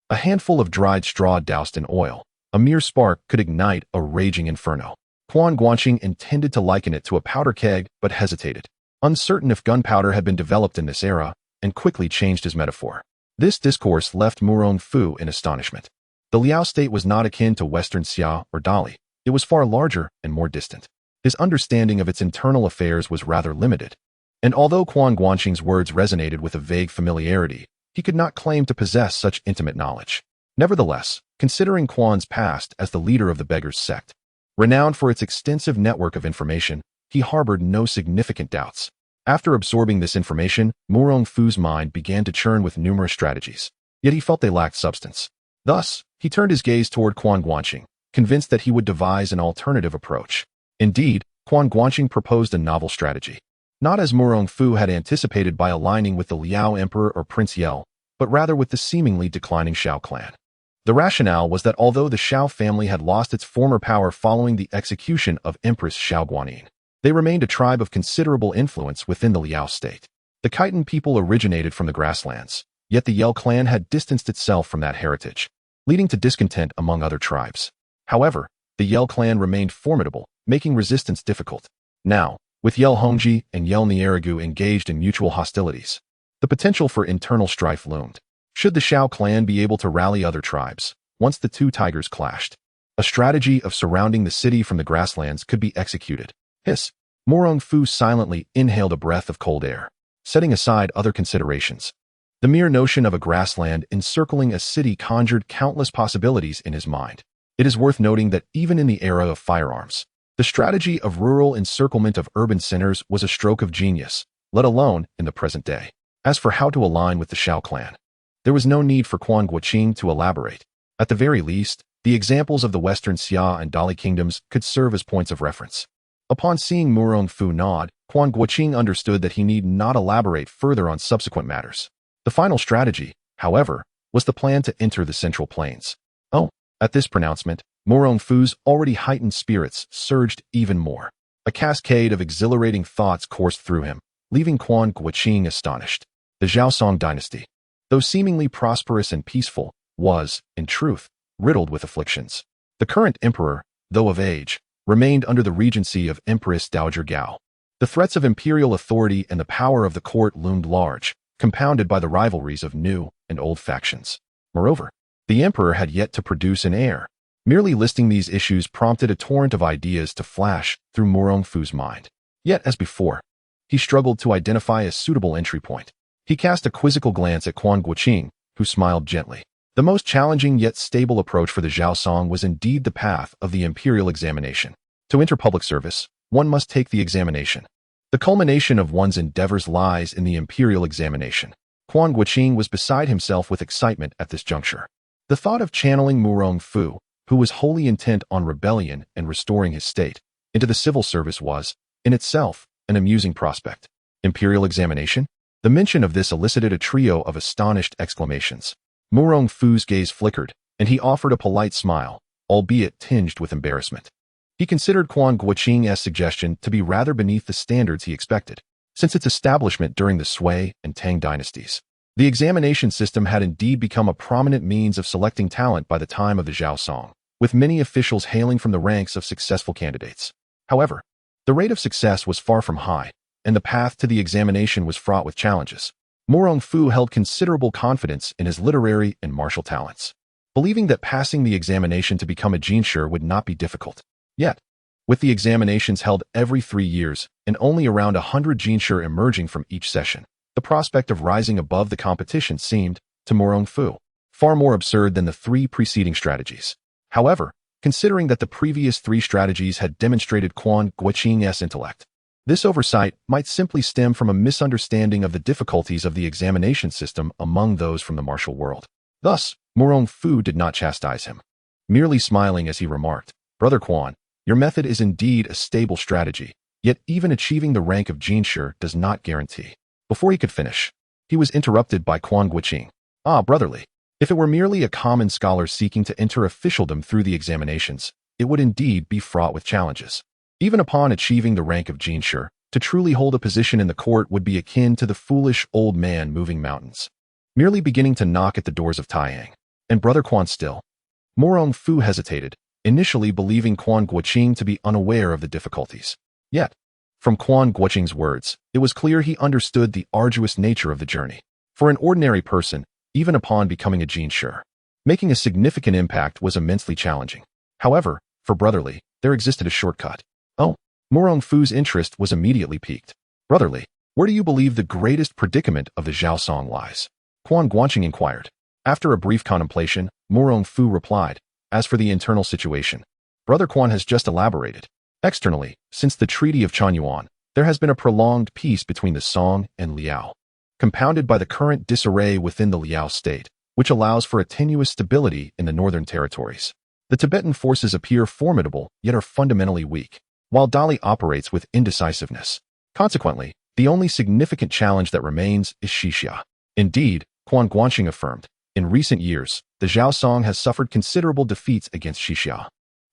a handful of dried straw doused in oil. A mere spark could ignite a raging inferno. Quan Guanqing intended to liken it to a powder keg, but hesitated, uncertain if gunpowder had been developed in this era, and quickly changed his metaphor. This discourse left Murong Fu in astonishment. The Liao state was not akin to Western Xia or Dali. It was far larger and more distant. His understanding of its internal affairs was rather limited. And although Quan Guanqing's words resonated with a vague familiarity, he could not claim to possess such intimate knowledge. Nevertheless, considering Quan's past as the leader of the Beggars sect, renowned for its extensive network of information, he harbored no significant doubts. After absorbing this information, Murong Fu's mind began to churn with numerous strategies, yet he felt they lacked substance. Thus, he turned his gaze toward Quan Guanqing, convinced that he would devise an alternative approach. Indeed, Quan Guanqing proposed a novel strategy. Not as Murong Fu had anticipated by aligning with the Liao Emperor or Prince Yel, but rather with the seemingly declining Xiao clan. The rationale was that although the Xiao family had lost its former power following the execution of Empress Xiao Guanyin, they remained a tribe of considerable influence within the Liao state. The Khitan people originated from the grasslands, yet the Yel clan had distanced itself from that heritage, leading to discontent among other tribes. However, the Yel clan remained formidable, making resistance difficult. Now, with Yel Hongji and Yel Nierigu engaged in mutual hostilities, the potential for internal strife loomed. Should the Xiao clan be able to rally other tribes, once the two tigers clashed, a strategy of surrounding the city from the grasslands could be executed. Hiss! Murong Fu silently inhaled a breath of cold air, setting aside other considerations. The mere notion of a grassland encircling a city conjured countless possibilities in his mind. It is worth noting that even in the era of firearms, the strategy of rural encirclement of urban centers was a stroke of genius, let alone in the present day. As for how to align with the Xiao clan, there was no need for Quan Guanqing to elaborate. At the very least, the examples of the Western Xia and Dali kingdoms could serve as points of reference. Upon seeing Murong Fu nod, Quan Guanqing understood that he need not elaborate further on subsequent matters. The final strategy, however, was the plan to enter the Central Plains. At this pronouncement, Murong Fu's already heightened spirits surged even more. A cascade of exhilarating thoughts coursed through him, leaving Quan Guanqing astonished. The Zhaosong dynasty, though seemingly prosperous and peaceful, was, in truth, riddled with afflictions. The current emperor, though of age, remained under the regency of Empress Dowager Gao. The threats of imperial authority and the power of the court loomed large, compounded by the rivalries of new and old factions. Moreover, the emperor had yet to produce an heir. Merely listing these issues prompted a torrent of ideas to flash through Murong Fu's mind. Yet, as before, he struggled to identify a suitable entry point. He cast a quizzical glance at Quan Guanqing, who smiled gently. The most challenging yet stable approach for the Zhaosong was indeed the path of the imperial examination. To enter public service, one must take the examination. The culmination of one's endeavors lies in the imperial examination. Quan Guanqing was beside himself with excitement at this juncture. The thought of channeling Murong Fu, who was wholly intent on rebellion and restoring his state, into the civil service was, in itself, an amusing prospect. Imperial examination? The mention of this elicited a trio of astonished exclamations. Murong Fu's gaze flickered, and he offered a polite smile, albeit tinged with embarrassment. He considered Quan Guanqing's suggestion to be rather beneath the standards he expected, since its establishment during the Sui and Tang dynasties. The examination system had indeed become a prominent means of selecting talent by the time of the Zhaosong, with many officials hailing from the ranks of successful candidates. However, the rate of success was far from high, and the path to the examination was fraught with challenges. Mo Fu held considerable confidence in his literary and martial talents, believing that passing the examination to become a jinshi would not be difficult. Yet, with the examinations held every 3 years and only around 100 jinshi emerging from each session, the prospect of rising above the competition seemed, to Mo Fu, far more absurd than the 3 preceding strategies. However, considering that the previous 3 strategies had demonstrated Quan Guanqing's intellect, this oversight might simply stem from a misunderstanding of the difficulties of the examination system among those from the martial world. Thus, Mo Fu did not chastise him, merely smiling as he remarked, "Brother Quan, your method is indeed a stable strategy, yet even achieving the rank of jinshi does not guarantee." Before he could finish, he was interrupted by Quan Guanqing. "Ah, brotherly, if it were merely a common scholar seeking to enter officialdom through the examinations, it would indeed be fraught with challenges. Even upon achieving the rank of jinshi, to truly hold a position in the court would be akin to the foolish old man moving mountains, merely beginning to knock at the doors of Taiyang. And Brother Quan still." Mo Fu hesitated, initially believing Quan Guanqing to be unaware of the difficulties. Yet, from Quan Guanqing's words, it was clear he understood the arduous nature of the journey. For an ordinary person, even upon becoming a jinshi, making a significant impact was immensely challenging. However, for Brotherly, there existed a shortcut. Oh, Mo Fu's interest was immediately piqued. "Brotherly, where do you believe the greatest predicament of the Zhao Song lies?" Quan Guanqing inquired. After a brief contemplation, Mo Fu replied, "As for the internal situation, Brother Quan has just elaborated. Externally, since the Treaty of Chanyuan, there has been a prolonged peace between the Song and Liao, compounded by the current disarray within the Liao state, which allows for a tenuous stability in the northern territories. The Tibetan forces appear formidable, yet are fundamentally weak, while Dali operates with indecisiveness. Consequently, the only significant challenge that remains is Xixia." Indeed, Quan Guanqing affirmed, in recent years, the Zhao Song has suffered considerable defeats against Xixia.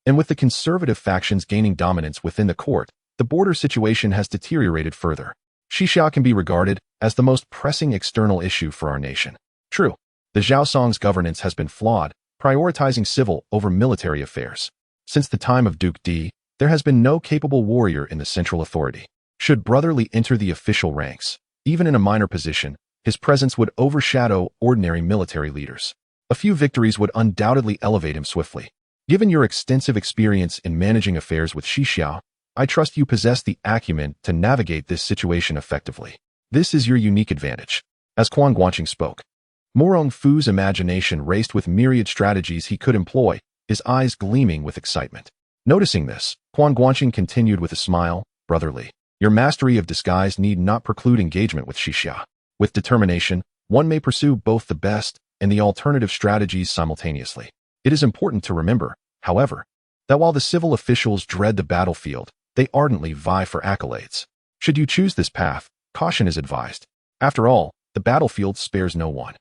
And with the conservative factions gaining dominance within the court, the border situation has deteriorated further. Xixia can be regarded as the most pressing external issue for our nation. True, the Zhao Song's governance has been flawed, prioritizing civil over military affairs. Since the time of Duke Di, there has been no capable warrior in the central authority. Should Brotherly enter the official ranks, even in a minor position, his presence would overshadow ordinary military leaders. A few victories would undoubtedly elevate him swiftly. Given your extensive experience in managing affairs with Xixia, I trust you possess the acumen to navigate this situation effectively. This is your unique advantage." As Quan Guanqing spoke, Mo Fu's imagination raced with myriad strategies he could employ, his eyes gleaming with excitement. Noticing this, Quan Guanqing continued with a smile, "Brotherly, your mastery of disguise need not preclude engagement with Xixia. With determination, one may pursue both the best and the alternative strategies simultaneously. It is important to remember, however, that while the civil officials dread the battlefield, they ardently vie for accolades. Should you choose this path, caution is advised. After all, the battlefield spares no one."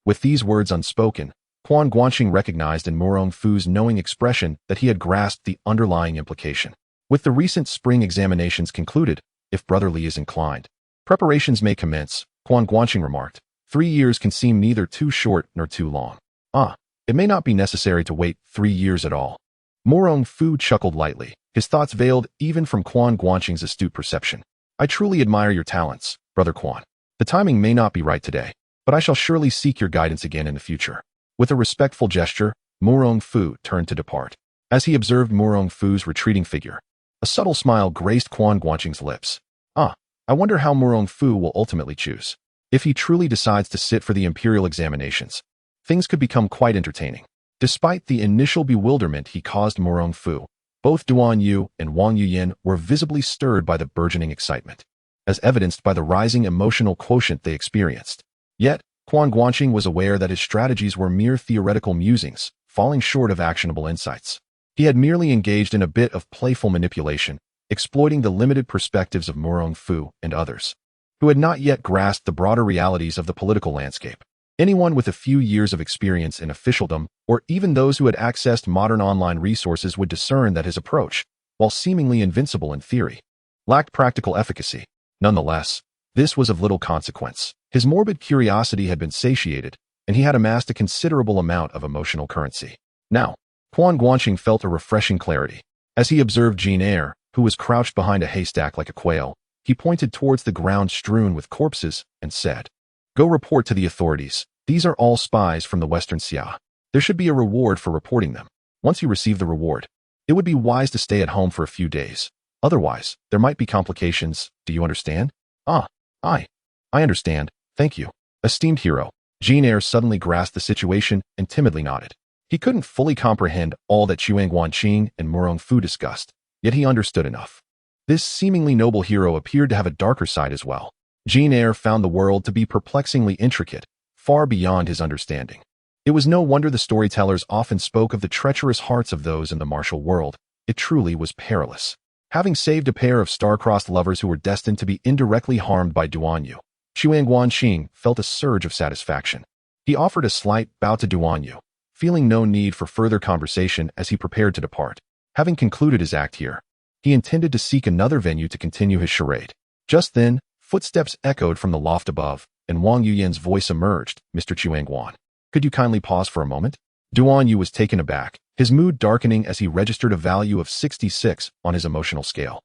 With these words unspoken, Quan Guanqing recognized in Mo Fu's knowing expression that he had grasped the underlying implication. With the recent spring examinations concluded, if Brotherly is inclined, preparations may commence, Quan Guanqing remarked. 3 years can seem neither too short nor too long. "Ah, it may not be necessary to wait 3 years at all." Mo Fu chuckled lightly, his thoughts veiled even from Quan Guanqing's astute perception. "I truly admire your talents, Brother Quan. The timing may not be right today, but I shall surely seek your guidance again in the future." With a respectful gesture, Mo Fu turned to depart. As he observed Mo Fu's retreating figure, a subtle smile graced Quan Guanqing's lips. "Ah, I wonder how Mo Fu will ultimately choose. If he truly decides to sit for the imperial examinations, things could become quite entertaining." Despite the initial bewilderment he caused Mo Fu, both Duan Yu and Wang Yuyin were visibly stirred by the burgeoning excitement, as evidenced by the rising emotional quotient they experienced. Yet, Quan Guanqing was aware that his strategies were mere theoretical musings, falling short of actionable insights. He had merely engaged in a bit of playful manipulation, exploiting the limited perspectives of Mo Fu and others, who had not yet grasped the broader realities of the political landscape. Anyone with a few years of experience in officialdom, or even those who had accessed modern online resources, would discern that his approach, while seemingly invincible in theory, lacked practical efficacy. Nonetheless, this was of little consequence. His morbid curiosity had been satiated, and he had amassed a considerable amount of emotional currency. Now, Quan Guanqing felt a refreshing clarity. As he observed Jin Eyre, who was crouched behind a haystack like a quail. He pointed towards the ground strewn with corpses and said, "Go report to the authorities. These are all spies from the Western Xia. There should be a reward for reporting them. Once you receive the reward, it would be wise to stay at home for a few days. Otherwise, there might be complications. Do you understand?" "Ah, I understand. Thank you, esteemed hero." Jean Eyre suddenly grasped the situation and timidly nodded. He couldn't fully comprehend all that Quan Guanqing and Murong Fu discussed, yet he understood enough. This seemingly noble hero appeared to have a darker side as well. Jean Eyre found the world to be perplexingly intricate, far beyond his understanding. It was no wonder the storytellers often spoke of the treacherous hearts of those in the martial world. It truly was perilous. Having saved a pair of star-crossed lovers who were destined to be indirectly harmed by Duan Yu, Quan Guanqing felt a surge of satisfaction. He offered a slight bow to Duan Yu, feeling no need for further conversation as he prepared to depart. Having concluded his act here, he intended to seek another venue to continue his charade. Just then, footsteps echoed from the loft above, and Wang Yuyan's voice emerged. "Mr. Guan, could you kindly pause for a moment?" Duan Yu was taken aback, his mood darkening as he registered a value of 66 on his emotional scale.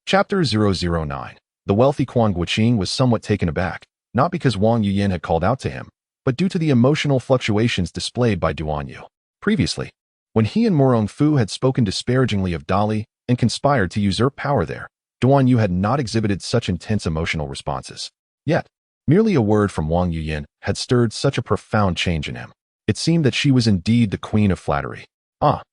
Chapter 009. The wealthy Quan Guanqing was somewhat taken aback, not because Wang Yuyan had called out to him, but due to the emotional fluctuations displayed by Duan Yu. Previously, when he and Murong Fu had spoken disparagingly of Dali and conspired to usurp power there, Duan Yu had not exhibited such intense emotional responses. Yet, merely a word from Wang Yuyan had stirred such a profound change in him. It seemed that she was indeed the queen of flattery.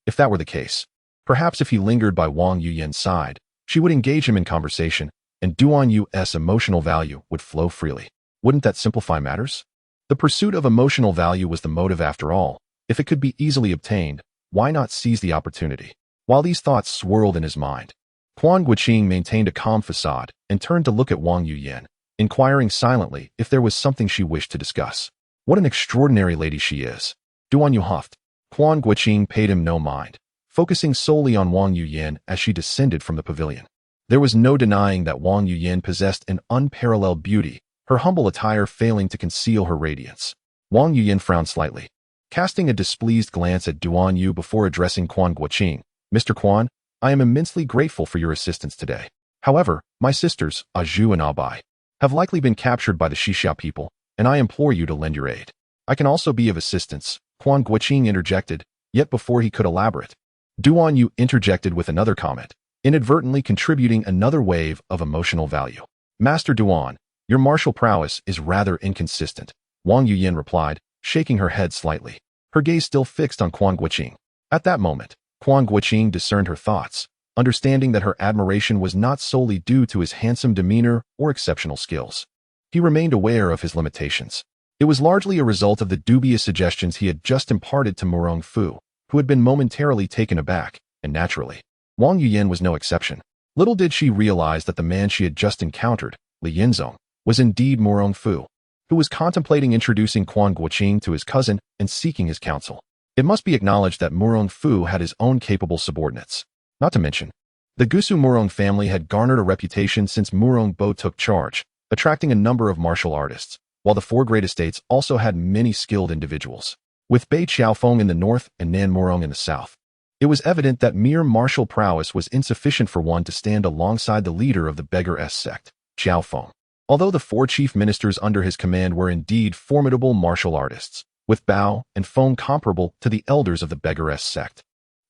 If that were the case, perhaps if he lingered by Wang Yuyan's side, she would engage him in conversation, and Duan Yu's emotional value would flow freely. Wouldn't that simplify matters? The pursuit of emotional value was the motive after all. If it could be easily obtained, why not seize the opportunity? While these thoughts swirled in his mind, Quan Guanqing maintained a calm facade and turned to look at Wang Yuyan, inquiring silently if there was something she wished to discuss. "What an extraordinary lady she is," Duan Yu huffed. Quan Guanqing paid him no mind, focusing solely on Wang Yuyan as she descended from the pavilion. There was no denying that Wang Yuyan possessed an unparalleled beauty, her humble attire failing to conceal her radiance. Wang Yuyan frowned slightly, casting a displeased glance at Duan Yu before addressing Quan Guanqing. "Mr. Quan, I am immensely grateful for your assistance today. However, my sisters, Zhu and Bai, have likely been captured by the Xixia people, and I implore you to lend your aid." "I can also be of assistance," Quan Guanqing interjected, yet before he could elaborate, Duan Yu interjected with another comment, inadvertently contributing another wave of emotional value. "Master Duan, your martial prowess is rather inconsistent," Wang Yuyan replied, shaking her head slightly, her gaze still fixed on Quan Guanqing. At that moment, Quan Guanqing discerned her thoughts, understanding that her admiration was not solely due to his handsome demeanor or exceptional skills. He remained aware of his limitations. It was largely a result of the dubious suggestions he had just imparted to Murong Fu, who had been momentarily taken aback, and naturally, Wang Yuyan was no exception. Little did she realize that the man she had just encountered, Li Yinzong, was indeed Murong Fu, who was contemplating introducing Quan Guanqing to his cousin and seeking his counsel. It must be acknowledged that Murong Fu had his own capable subordinates. Not to mention, the Gusu Murong family had garnered a reputation since Murong Bo took charge, attracting a number of martial artists, while the four great estates also had many skilled individuals. With Bei Qiao Feng in the north and Nan Murong in the south, it was evident that mere martial prowess was insufficient for one to stand alongside the leader of the beggar-s sect, Qiao Feng. Although the four chief ministers under his command were indeed formidable martial artists, with Bao and Feng comparable to the elders of the beggar-s sect,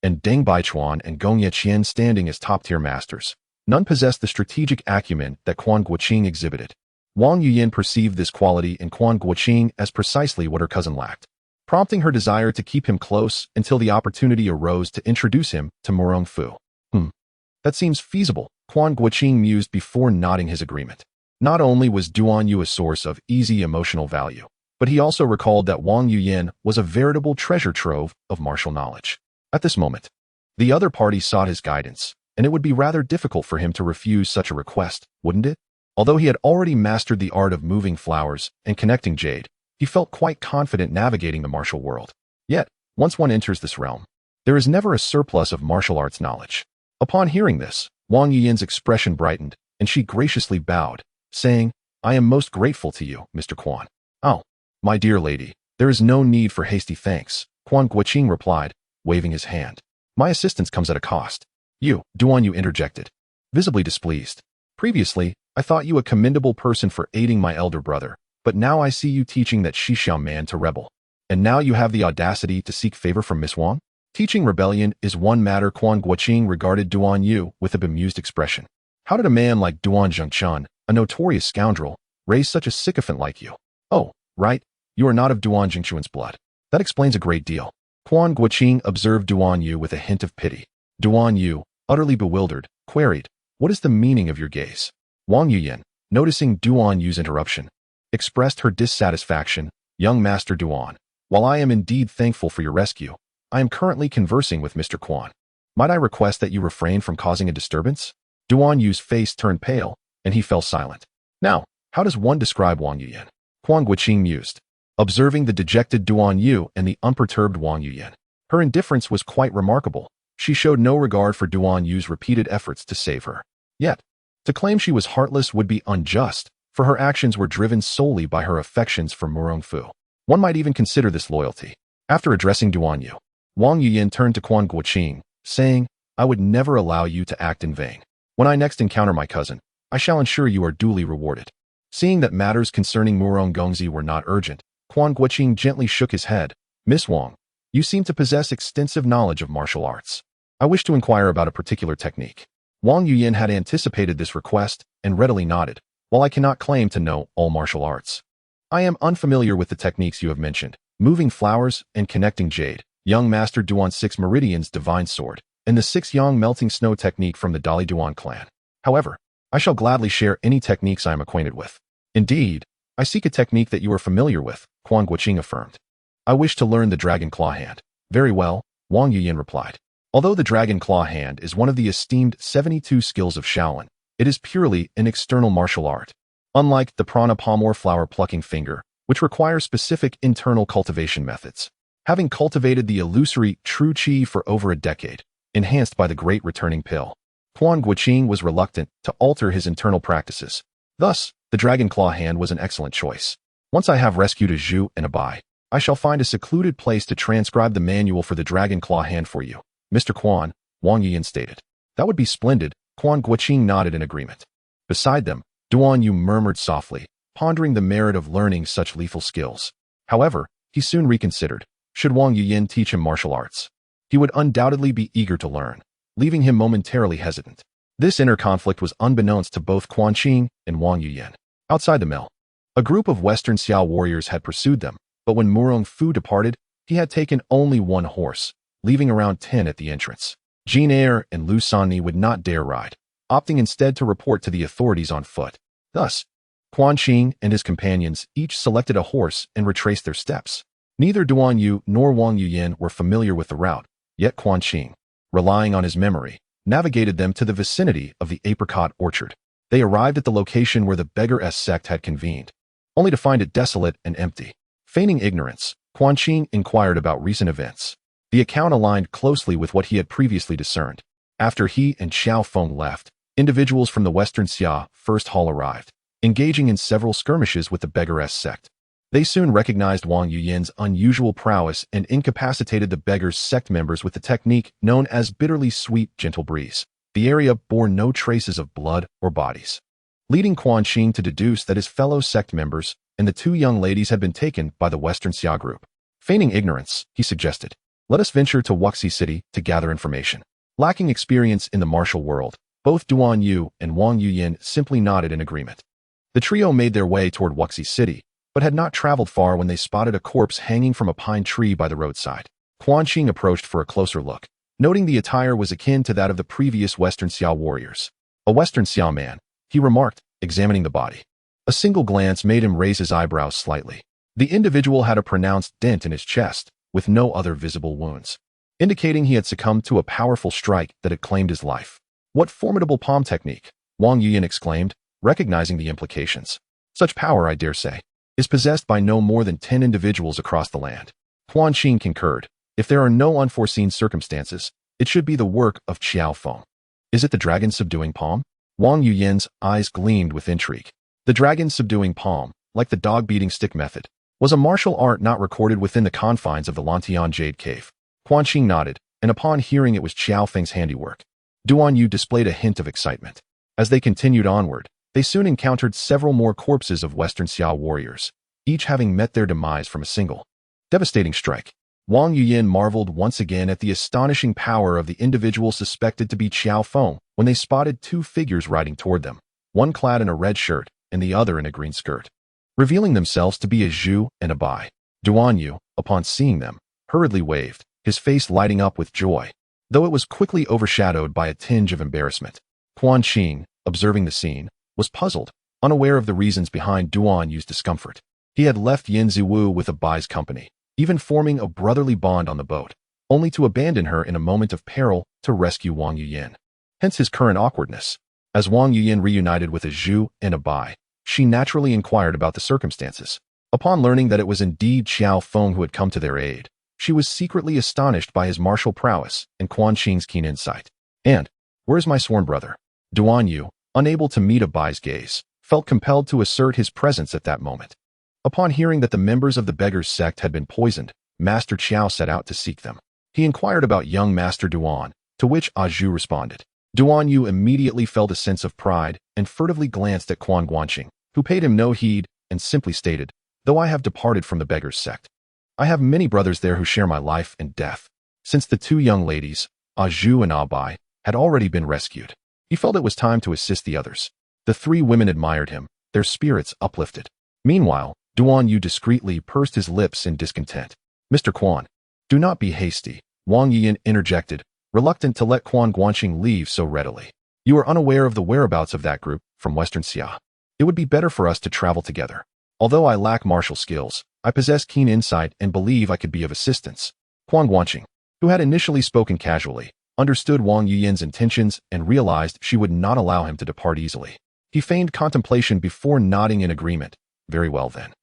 and Deng Baichuan and Gong Yeqian standing as top-tier masters, none possessed the strategic acumen that Quan Guanqing exhibited. Wang Yuyan perceived this quality in Quan Guanqing as precisely what her cousin lacked, prompting her desire to keep him close until the opportunity arose to introduce him to Murong Fu. That seems feasible, Quan Guanqing mused before nodding his agreement. Not only was Duan Yu a source of easy emotional value, but he also recalled that Wang Yuyan was a veritable treasure trove of martial knowledge. At this moment, the other party sought his guidance, and it would be rather difficult for him to refuse such a request, wouldn't it? Although he had already mastered the art of moving flowers and connecting jade, he felt quite confident navigating the martial world. Yet, once one enters this realm, there is never a surplus of martial arts knowledge. Upon hearing this, Wang Yuyan's expression brightened, and she graciously bowed, saying, "I am most grateful to you, Mr. Quan." "Oh, my dear lady, there is no need for hasty thanks," Quan Guanqing replied, waving his hand. "My assistance comes at a cost. Duan Yu interjected, visibly displeased. Previously, I thought you a commendable person for aiding my elder brother, but now I see you teaching that Xiao man to rebel. And now you have the audacity to seek favor from Miss Wang? Teaching rebellion is one matter. Quan Guanqing regarded Duan Yu with a bemused expression. How did a man like Duan Zhengchen, a notorious scoundrel, raise such a sycophant like you? Oh, right, you are not of Duan Zhengchuan's blood. That explains a great deal. Quan Guanqing observed Duan Yu with a hint of pity. Duan Yu, utterly bewildered, queried, what is the meaning of your gaze? Wang Yuyan, noticing Duan Yu's interruption, expressed her dissatisfaction. Young Master Duan, while I am indeed thankful for your rescue, I am currently conversing with Mr. Quan. Might I request that you refrain from causing a disturbance? Duan Yu's face turned pale, and he fell silent. Now, how does one describe Wang Yuyan? Quan Guanqing mused, observing the dejected Duan Yu and the unperturbed Wang Yuyan. Her indifference was quite remarkable. She showed no regard for Duan Yu's repeated efforts to save her. Yet, to claim she was heartless would be unjust, for her actions were driven solely by her affections for Murong Fu. One might even consider this loyalty. After addressing Duan Yu, Wang Yuyan turned to Quan Guanqing, saying, I would never allow you to act in vain. When I next encounter my cousin, I shall ensure you are duly rewarded. Seeing that matters concerning Murong Gongzi were not urgent, Quan Guanqing gently shook his head. Miss Wang, you seem to possess extensive knowledge of martial arts. I wish to inquire about a particular technique. Wang Yuyan had anticipated this request and readily nodded. While I cannot claim to know all martial arts, I am unfamiliar with the techniques you have mentioned, moving flowers and connecting jade, young master Duan's 6 meridians divine sword, and the 6 yang melting snow technique from the Dali Duan clan. However, I shall gladly share any techniques I am acquainted with. Indeed, I seek a technique that you are familiar with, Quan Guanqing affirmed. I wish to learn the Dragon Claw Hand. Very well, Wang Yuyan replied. Although the Dragon Claw Hand is one of the esteemed 72 skills of Shaolin, it is purely an external martial art. Unlike the prana palm or flower plucking finger, which requires specific internal cultivation methods. Having cultivated the illusory true qi for over a decade, enhanced by the great returning pill, Quan Guanqing was reluctant to alter his internal practices. Thus, the Dragon Claw Hand was an excellent choice. Once I have rescued a Zhu and a Bai, I shall find a secluded place to transcribe the manual for the Dragon Claw Hand for you, Mr. Quan, Wang Yuyan stated. That would be splendid, Quan Guanqing nodded in agreement. Beside them, Duan Yu murmured softly, pondering the merit of learning such lethal skills. However, he soon reconsidered. Should Wang Yuyan teach him martial arts? He would undoubtedly be eager to learn, leaving him momentarily hesitant. This inner conflict was unbeknownst to both Quan Qing and Wang Yuyan. Outside the mill, a group of Western Xiao warriors had pursued them, but when Murong Fu departed, he had taken only 1 horse, leaving around 10 at the entrance. Jean Eyre and Lu Sanni would not dare ride, opting instead to report to the authorities on foot. Thus, Quan Qing and his companions each selected a horse and retraced their steps. Neither Duan Yu nor Wang Yuyan were familiar with the route, yet Quan Qing, relying on his memory, navigated them to the vicinity of the apricot orchard. They arrived at the location where the beggar-s sect had convened, only to find it desolate and empty. Feigning ignorance, Quan Qing inquired about recent events. The account aligned closely with what he had previously discerned. After he and Qiao Feng left, individuals from the Western Xia First Hall arrived, engaging in several skirmishes with the beggar-s sect. They soon recognized Wang Yuyan's unusual prowess and incapacitated the beggar's sect members with the technique known as bitterly sweet gentle breeze. The area bore no traces of blood or bodies, leading Quan Qing to deduce that his fellow sect members and the 2 young ladies had been taken by the Western Xia group. Feigning ignorance, he suggested, let us venture to Wuxi City to gather information. Lacking experience in the martial world, both Duan Yu and Wang Yuyan simply nodded in agreement. The trio made their way toward Wuxi City, but had not traveled far when they spotted a corpse hanging from a pine tree by the roadside. Quan Qing approached for a closer look, noting the attire was akin to that of the previous Western Xia warriors. A Western Xia man, he remarked, examining the body. A single glance made him raise his eyebrows slightly. The individual had a pronounced dent in his chest, with no other visible wounds, indicating he had succumbed to a powerful strike that had claimed his life. What formidable palm technique, Wang Yuyan exclaimed, recognizing the implications. Such power, I dare say, is possessed by no more than 10 individuals across the land. Quan Qing concurred. If there are no unforeseen circumstances, it should be the work of Qiao Feng. Is it the Dragon Subduing Palm? Wang Yuyan's eyes gleamed with intrigue. The Dragon Subduing Palm, like the dog-beating stick method, was a martial art not recorded within the confines of the Lantian Jade Cave. Quan Qing nodded, and upon hearing it was Qiao Feng's handiwork, Duan Yu displayed a hint of excitement. As they continued onward, they soon encountered several more corpses of Western Xia warriors, each having met their demise from a single devastating strike. Wang Yuyin marveled once again at the astonishing power of the individual suspected to be Qiao Feng when they spotted two figures riding toward them, one clad in a red shirt and the other in a green skirt, revealing themselves to be a Zhu and a Bai. Duan Yu, upon seeing them, hurriedly waved, his face lighting up with joy, though it was quickly overshadowed by a tinge of embarrassment. Quan Guanqing, observing the scene, was puzzled, unaware of the reasons behind Duan Yu's discomfort. He had left Yin Ziwu with a Bai's company, even forming a brotherly bond on the boat, only to abandon her in a moment of peril to rescue Wang Yuyin. Hence his current awkwardness. As Wang Yuyin reunited with a Zhu and a Bai, she naturally inquired about the circumstances. Upon learning that it was indeed Qiao Feng who had come to their aid, she was secretly astonished by his martial prowess and Quan Qing's keen insight. And, where's my sworn brother? Duan Yu, unable to meet a Bai's gaze, felt compelled to assert his presence at that moment. Upon hearing that the members of the beggars' sect had been poisoned, Master Qiao set out to seek them. He inquired about young Master Duan, to which Zhu responded. Duan Yu immediately felt a sense of pride and furtively glanced at Quan Guanqing, who paid him no heed and simply stated, "Though I have departed from the beggars' sect, I have many brothers there who share my life and death." Since the two young ladies, Zhu and Bai, had already been rescued, he felt it was time to assist the others. The three women admired him, their spirits uplifted. Meanwhile, Duan Yu discreetly pursed his lips in discontent. "Mr. Quan, do not be hasty," Wang Yuyin interjected, reluctant to let Quan Guanqing leave so readily. "You are unaware of the whereabouts of that group from Western Xia. It would be better for us to travel together. Although I lack martial skills, I possess keen insight and believe I could be of assistance." Quan Guanqing, who had initially spoken casually, understood Wang Yuyin's intentions and realized she would not allow him to depart easily. He feigned contemplation before nodding in agreement. "Very well then."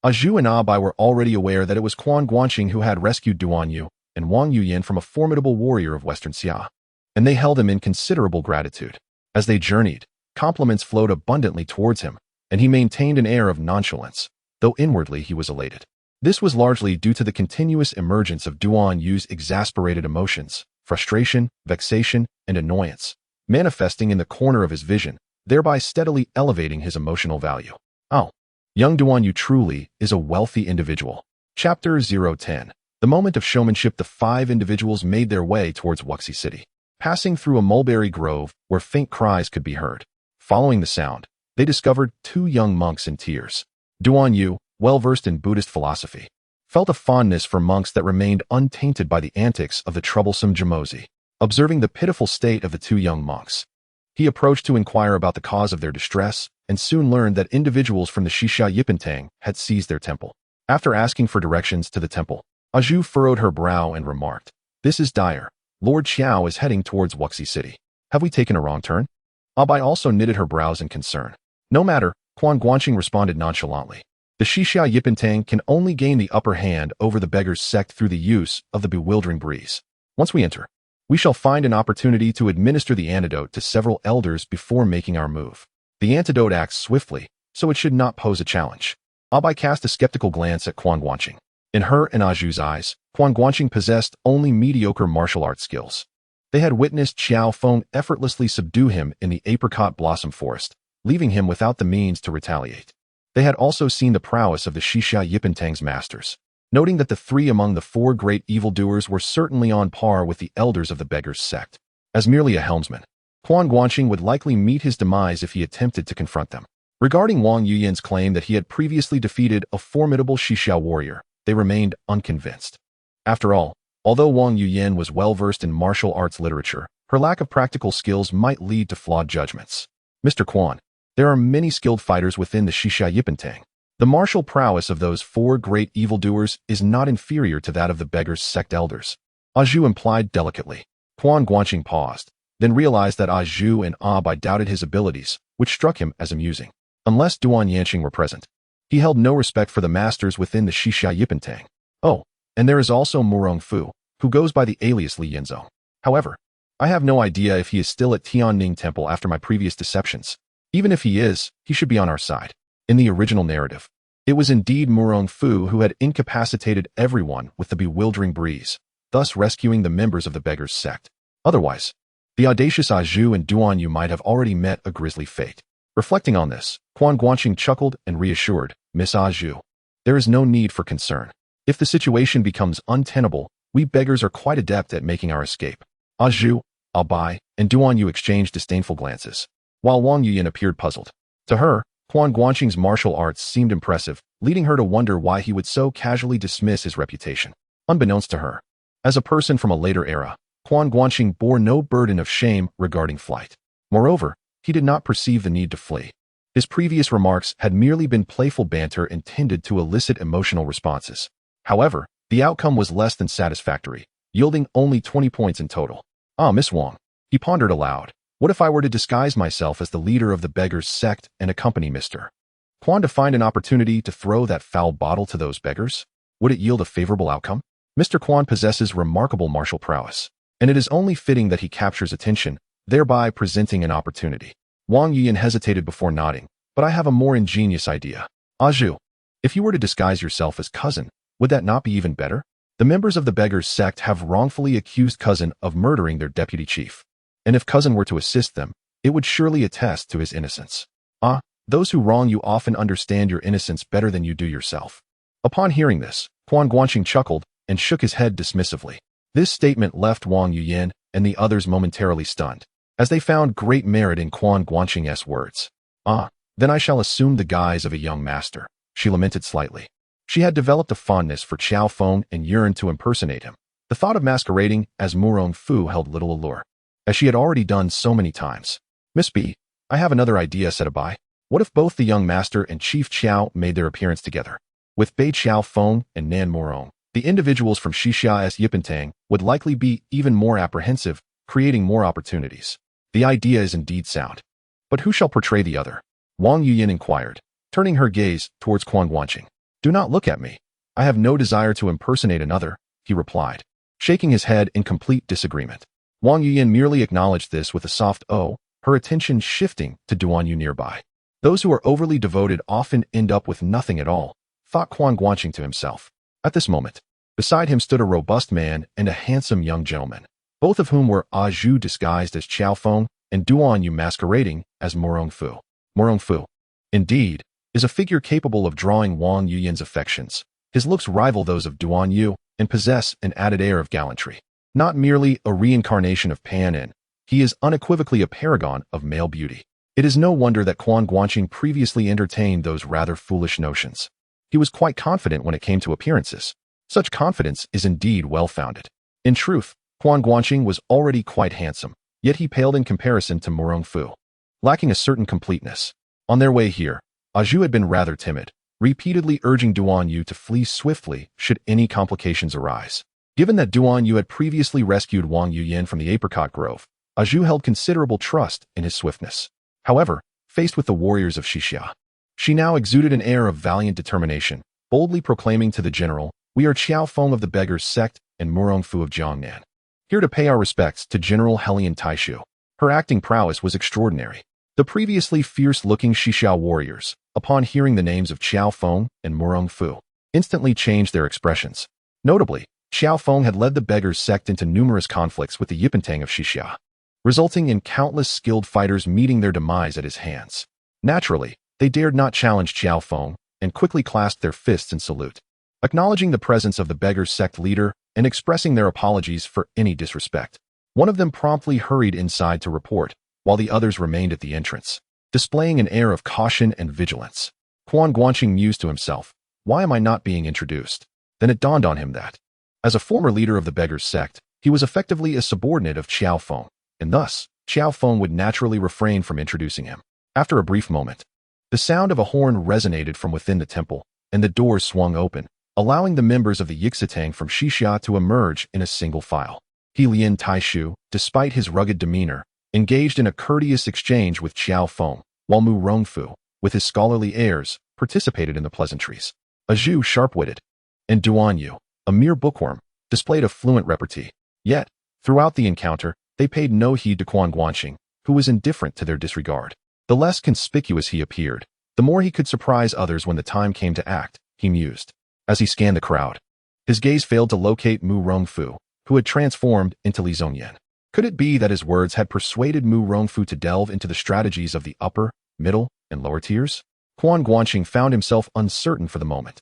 Zhu and Bai were already aware that it was Quan Guanqing who had rescued Duan Yu and Wang Yuyin from a formidable warrior of Western Xia, and they held him in considerable gratitude. As they journeyed, compliments flowed abundantly towards him, and he maintained an air of nonchalance, though inwardly he was elated. This was largely due to the continuous emergence of Duan Yu's exasperated emotions, frustration, vexation, and annoyance, manifesting in the corner of his vision, thereby steadily elevating his emotional value. Oh, young Duan Yu truly is a wealthy individual. Chapter 010. The moment of showmanship. The five individuals made their way towards Wuxi City, passing through a mulberry grove where faint cries could be heard. Following the sound, they discovered two young monks in tears. Duan Yu, well-versed in Buddhist philosophy, felt a fondness for monks that remained untainted by the antics of the troublesome Jamozi. Observing the pitiful state of the two young monks, he approached to inquire about the cause of their distress and soon learned that individuals from the Xisha Yipentang had seized their temple. After asking for directions to the temple, Zhu furrowed her brow and remarked, "This is dire. Lord Qiao is heading towards Wuxi City. Have we taken a wrong turn?" Bai also knitted her brows in concern. "No matter," Quan Guanqing responded nonchalantly. "The Xisha Yipentang can only gain the upper hand over the beggars' sect through the use of the bewildering breeze. Once we enter, we shall find an opportunity to administer the antidote to several elders before making our move. The antidote acts swiftly, so it should not pose a challenge." Bai cast a skeptical glance at Quan Guanqing. In her and Zhu's eyes, Quan Guanqing possessed only mediocre martial arts skills. They had witnessed Qiao Feng effortlessly subdue him in the apricot blossom forest, leaving him without the means to retaliate. They had also seen the prowess of the Xisha Yipentang's masters, noting that the three among the four great evildoers were certainly on par with the elders of the beggars' sect. As merely a helmsman, Quan Guanqing would likely meet his demise if he attempted to confront them. Regarding Wang Yuyin's claim that he had previously defeated a formidable Xisha warrior, they remained unconvinced. After all, although Wang Yuyin was well-versed in martial arts literature, her lack of practical skills might lead to flawed judgments. "Mr. Quan, there are many skilled fighters within the Xisha Yipentang. The martial prowess of those four great evildoers is not inferior to that of the beggars' sect elders," Zhu implied delicately. Quan Guanqing paused, then realized that Zhu and Bai doubted his abilities, which struck him as amusing. Unless Duan Yanqing were present, he held no respect for the masters within the Xisha Yipentang. Oh, and there is also Murong Fu, who goes by the alias Li Yinzhou. However, I have no idea if he is still at Tianning Temple after my previous deceptions. Even if he is, he should be on our side. In the original narrative, it was indeed Murong Fu who had incapacitated everyone with the bewildering breeze, thus rescuing the members of the beggars' sect. Otherwise, The audacious Zhu and Duan Yu might have already met a grisly fate. Reflecting on this, Quan Guanqing chuckled and reassured Miss Zhu. There is no need for concern. If the situation becomes untenable, we beggars are quite adept at making our escape. Zhu, I'll buy, and Duan Yu exchanged disdainful glances, while Wang Yuyin appeared puzzled. To her, Quan Guanqing's martial arts seemed impressive, leading her to wonder why he would so casually dismiss his reputation. Unbeknownst to her, as a person from a later era, Quan Guanqing bore no burden of shame regarding flight. Moreover, he did not perceive the need to flee. His previous remarks had merely been playful banter intended to elicit emotional responses. However, the outcome was less than satisfactory, yielding only 20 points in total. Miss Wang, he pondered aloud. What if I were to disguise myself as the leader of the beggars' sect and accompany Mr. Quan to find an opportunity to throw that foul bottle to those beggars? Would it yield a favorable outcome? Mr. Quan possesses remarkable martial prowess, and it is only fitting that he captures attention, thereby presenting an opportunity. Wang Yuyin hesitated before nodding, but I have a more ingenious idea. Zhu, if you were to disguise yourself as Cousin, would that not be even better? The members of the beggars' sect have wrongfully accused Cousin of murdering their deputy chief. And if Cousin were to assist them, it would surely attest to his innocence. Those who wrong you often understand your innocence better than you do yourself. Upon hearing this, Quan Guanqing chuckled and shook his head dismissively. This statement left Wang Yuyin and the others momentarily stunned, as they found great merit in Quan Guanqing's words. Then I shall assume the guise of a young master, she lamented slightly. She had developed a fondness for Qiao Feng and yearned to impersonate him. The thought of masquerading as Murong Fu held little allure, as she had already done so many times. Miss B, I have another idea, said Abai. What if both the young master and Chief Qiao made their appearance together? With Bei Qiao Feng and Nan Murong, the individuals from Shishia's Yipentang would likely be even more apprehensive, creating more opportunities. The idea is indeed sound. But who shall portray the other? Wang Yuyin inquired, turning her gaze towards Quan Guanqing. Do not look at me. I have no desire to impersonate another, he replied, shaking his head in complete disagreement. Wang Yuyin merely acknowledged this with a soft "oh," her attention shifting to Duan Yu nearby. Those who are overly devoted often end up with nothing at all, thought Quan Guanqing to himself. At this moment, beside him stood a robust man and a handsome young gentleman, both of whom were Zhu disguised as Qiao Feng and Duan Yu masquerading as Murong Fu. Murong Fu, indeed, is a figure capable of drawing Wang Yuyin's affections. His looks rival those of Duan Yu and possess an added air of gallantry. Not merely a reincarnation of Pan Yin, he is unequivocally a paragon of male beauty. It is no wonder that Quan Guanqing previously entertained those rather foolish notions. He was quite confident when it came to appearances. Such confidence is indeed well-founded. In truth, Quan Guanqing was already quite handsome, yet he paled in comparison to Murong Fu, lacking a certain completeness. On their way here, Zhu had been rather timid, repeatedly urging Duan Yu to flee swiftly should any complications arise. Given that Duan Yu had previously rescued Wang Yuyin from the apricot grove, Zhu held considerable trust in his swiftness. However, faced with the warriors of Xixia, she now exuded an air of valiant determination, boldly proclaiming to the general, "We are Qiao Feng of the beggars' sect and Murong Fu of Jiangnan, here to pay our respects to General Helian Taishu." Her acting prowess was extraordinary. The previously fierce-looking Xixia warriors, upon hearing the names of Qiao Feng and Murong Fu, instantly changed their expressions. Notably, Qiao Feng had led the beggars' sect into numerous conflicts with the Yipentang of Xixia, resulting in countless skilled fighters meeting their demise at his hands. Naturally, they dared not challenge Qiao Feng and quickly clasped their fists in salute, acknowledging the presence of the beggars' sect leader and expressing their apologies for any disrespect. One of them promptly hurried inside to report, while the others remained at the entrance, displaying an air of caution and vigilance. Quan Guanqing mused to himself, "Why am I not being introduced?" Then it dawned on him that, as a former leader of the beggars' sect, he was effectively a subordinate of Qiao Feng, and thus, Qiao Feng would naturally refrain from introducing him. After a brief moment, the sound of a horn resonated from within the temple, and the doors swung open, allowing the members of the Yixitang from Xixia to emerge in a single file. Helian Taishu, despite his rugged demeanor, engaged in a courteous exchange with Qiao Feng, while Murong Fu, with his scholarly airs, participated in the pleasantries. Zhu, sharp-witted, and Duan Yu, a mere bookworm, displayed a fluent repartee. Yet, throughout the encounter, they paid no heed to Quan Guanqing, who was indifferent to their disregard. The less conspicuous he appeared, the more he could surprise others when the time came to act, he mused. As he scanned the crowd, his gaze failed to locate Murong Fu, who had transformed into Li Zhongyan. Could it be that his words had persuaded Mu Rongfu to delve into the strategies of the upper, middle, and lower tiers? Quan Guanqing found himself uncertain for the moment.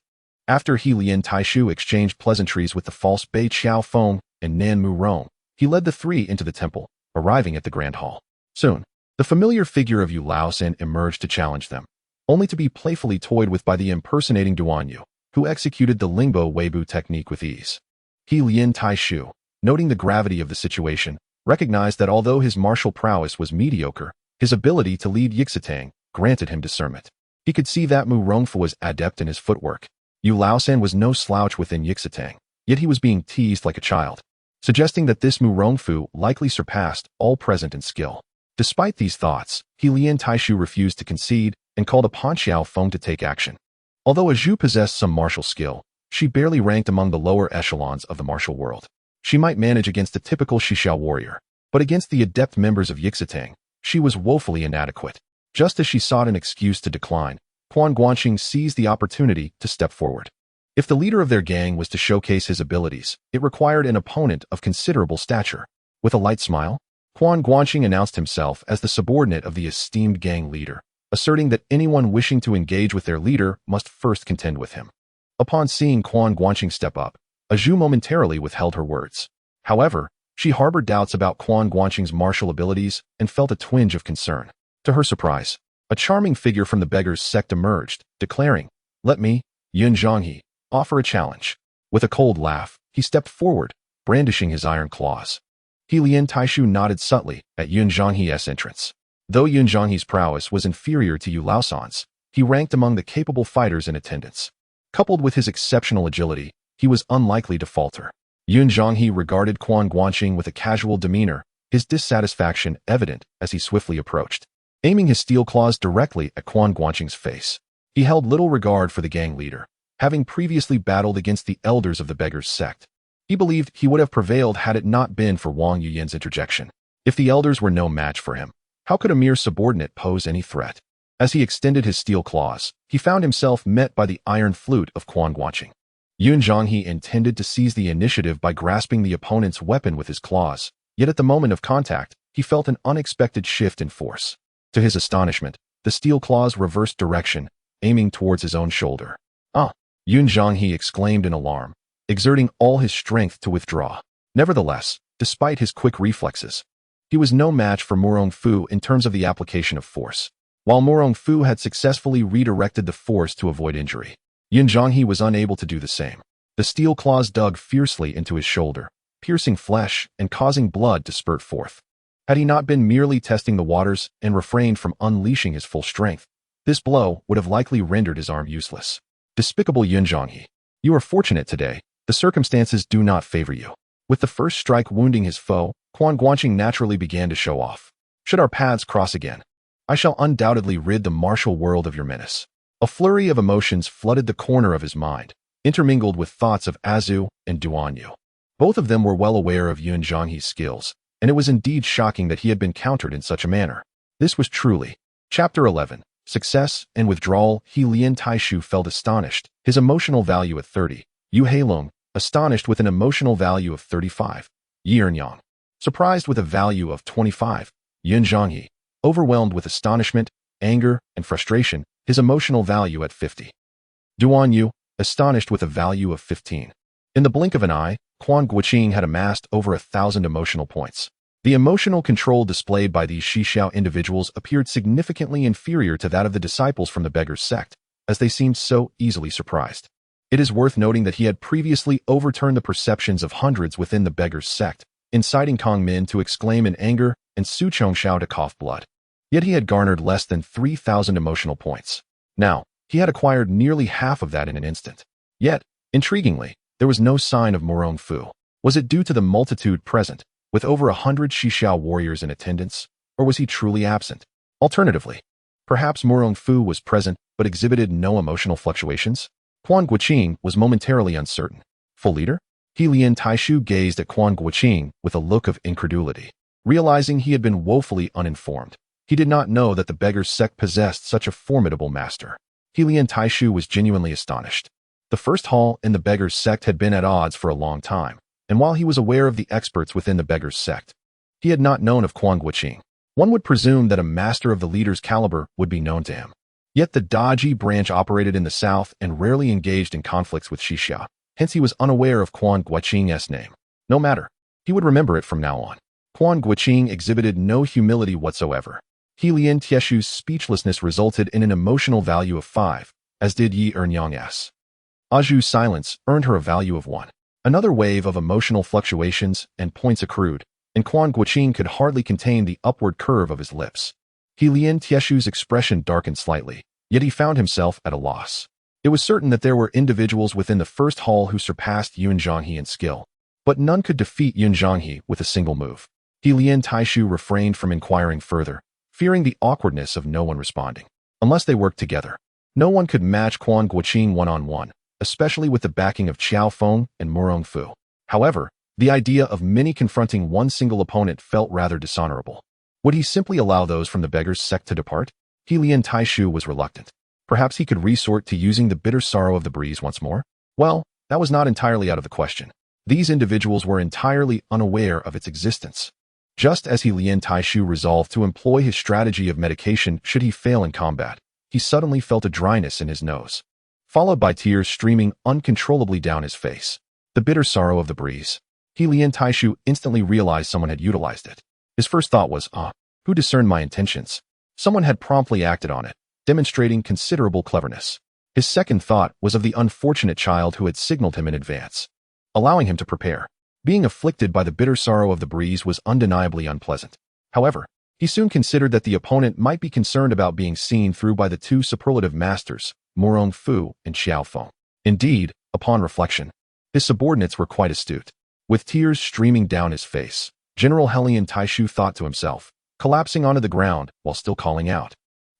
After He Lian Taishu exchanged pleasantries with the false Bei Qiao Feng and Nan Mu Rong, he led the three into the temple, arriving at the Grand Hall. Soon, the familiar figure of Yu Laosan emerged to challenge them, only to be playfully toyed with by the impersonating Duan Yu, who executed the Lingbo Weibu technique with ease. He Lian Taishu, noting the gravity of the situation, recognized that although his martial prowess was mediocre, his ability to lead Yixitang granted him discernment. He could see that Mu Rongfu was adept in his footwork. Yu Laosan was no slouch within Yixitang, yet he was being teased like a child, suggesting that this Mu Rongfu likely surpassed all present in skill. Despite these thoughts, He Lian Taishu refused to concede and called upon Qiao Feng to take action. Although Zhu possessed some martial skill, she barely ranked among the lower echelons of the martial world. She might manage against a typical Xixiao warrior, but against the adept members of Yixitang, she was woefully inadequate. Just as she sought an excuse to decline, Quan Guanqing seized the opportunity to step forward. If the leader of their gang was to showcase his abilities, it required an opponent of considerable stature. With a light smile, Quan Guanqing announced himself as the subordinate of the esteemed gang leader, asserting that anyone wishing to engage with their leader must first contend with him. Upon seeing Quan Guanqing step up, Zhu momentarily withheld her words. However, she harbored doubts about Quan Guanqing's martial abilities and felt a twinge of concern. To her surprise, a charming figure from the beggars' sect emerged, declaring, "Let me, Yun Zhonghe, offer a challenge." With a cold laugh, he stepped forward, brandishing his iron claws. He Lian Taishu nodded subtly at Yun Zhonghe's entrance. Though Yun Zhonghe's prowess was inferior to Yu Laosan's, he ranked among the capable fighters in attendance. Coupled with his exceptional agility, he was unlikely to falter. Yun Zhonghe regarded Quan Guanqing with a casual demeanor, his dissatisfaction evident as he swiftly approached, aiming his steel claws directly at Quan Guanqing's face. He held little regard for the gang leader, having previously battled against the elders of the beggars' sect. He believed he would have prevailed had it not been for Wang Yuyan's interjection. If the elders were no match for him, how could a mere subordinate pose any threat? As he extended his steel claws, he found himself met by the iron flute of Quan Guanqing. Yun Zhonghe intended to seize the initiative by grasping the opponent's weapon with his claws, yet at the moment of contact, he felt an unexpected shift in force. To his astonishment, the steel claws reversed direction, aiming towards his own shoulder. "Ah!" Yun Zhonghe exclaimed in alarm, exerting all his strength to withdraw. Nevertheless, despite his quick reflexes, he was no match for Mu Rongfu in terms of the application of force. While Mu Rongfu had successfully redirected the force to avoid injury, Yun Zhonghe was unable to do the same. The steel claws dug fiercely into his shoulder, piercing flesh and causing blood to spurt forth. Had he not been merely testing the waters and refrained from unleashing his full strength, this blow would have likely rendered his arm useless. Despicable Yun Zhonghe, you are fortunate today. The circumstances do not favor you. With the first strike wounding his foe, Quan Guanqing naturally began to show off. Should our paths cross again, I shall undoubtedly rid the martial world of your menace. A flurry of emotions flooded the corner of his mind, intermingled with thoughts of Azu and Duan Yu. Both of them were well aware of Yun Zhonghe's skills, and it was indeed shocking that he had been countered in such a manner. This was truly Chapter 11, Success and Withdrawal. He Lian Taishu felt astonished, his emotional value at 30. Yu Heilong, astonished with an emotional value of 35. Yi Ernyang, surprised with a value of 25. Yun Zhonghe, overwhelmed with astonishment, anger, and frustration, his emotional value at 50. Duan Yu, astonished with a value of 15. In the blink of an eye, Quan Guanqing had amassed over 1,000 emotional points. The emotional control displayed by these Xixiao individuals appeared significantly inferior to that of the disciples from the beggars' sect, as they seemed so easily surprised. It is worth noting that he had previously overturned the perceptions of hundreds within the beggars' sect, inciting Kong Min to exclaim in anger and Su Chongxiao to cough blood. Yet he had garnered less than 3,000 emotional points. Now, he had acquired nearly half of that in an instant. Yet, intriguingly, there was no sign of Mu Rongfu. Was it due to the multitude present, with over 100 Xixiao warriors in attendance, or was he truly absent? Alternatively, perhaps Mu Rongfu was present but exhibited no emotional fluctuations? Quan Guanqing was momentarily uncertain. Full leader? He Lian Taishu gazed at Quan Guanqing with a look of incredulity, realizing he had been woefully uninformed. He did not know that the beggars' sect possessed such a formidable master. He Lian Taishu was genuinely astonished. The first hall in the beggars' sect had been at odds for a long time, and while he was aware of the experts within the beggars' sect, He had not known of Quan Guanqing. One would presume that a master of the leader's caliber would be known to him. Yet the Daji branch operated in the south and rarely engaged in conflicts with Xixia. Hence he was unaware of Quan Guanqing's name. No matter. He would remember it from now on. Quan Guanqing exhibited no humility whatsoever. He Lian Tieshu's speechlessness resulted in an emotional value of 5, as did Yi Ernyang's. Aju's silence earned her a value of 1. Another wave of emotional fluctuations and points accrued, and Quan Guanqing could hardly contain the upward curve of his lips. He Lian Tieshu's expression darkened slightly, yet he found himself at a loss. It was certain that there were individuals within the first hall who surpassed Yun Zhanghe in skill, but none could defeat Yun Zhanghe with a single move. He Lian Taishu refrained from inquiring further, fearing the awkwardness of no one responding. Unless they worked together, no one could match Quan Guanqing one-on-one, especially with the backing of Qiao Feng and Murong Fu. However, the idea of many confronting one single opponent felt rather dishonorable. Would he simply allow those from the beggar's sect to depart? He Lian Taishu was reluctant. Perhaps he could resort to using the bitter sorrow of the breeze once more? Well, that was not entirely out of the question. These individuals were entirely unaware of its existence. Just as He Lian Taishu resolved to employ his strategy of medication should he fail in combat, he suddenly felt a dryness in his nose, followed by tears streaming uncontrollably down his face. The bitter sorrow of the breeze. He Lian Taishu instantly realized someone had utilized it. His first thought was, who discerned my intentions? Someone had promptly acted on it, demonstrating considerable cleverness. His second thought was of the unfortunate child who had signaled him in advance, allowing him to prepare. Being afflicted by the bitter sorrow of the breeze was undeniably unpleasant. However, he soon considered that the opponent might be concerned about being seen through by the two superlative masters, Murong Fu and Qiao Feng. Indeed, upon reflection, his subordinates were quite astute. With tears streaming down his face, General He Lian Taishu thought to himself, collapsing onto the ground while still calling out,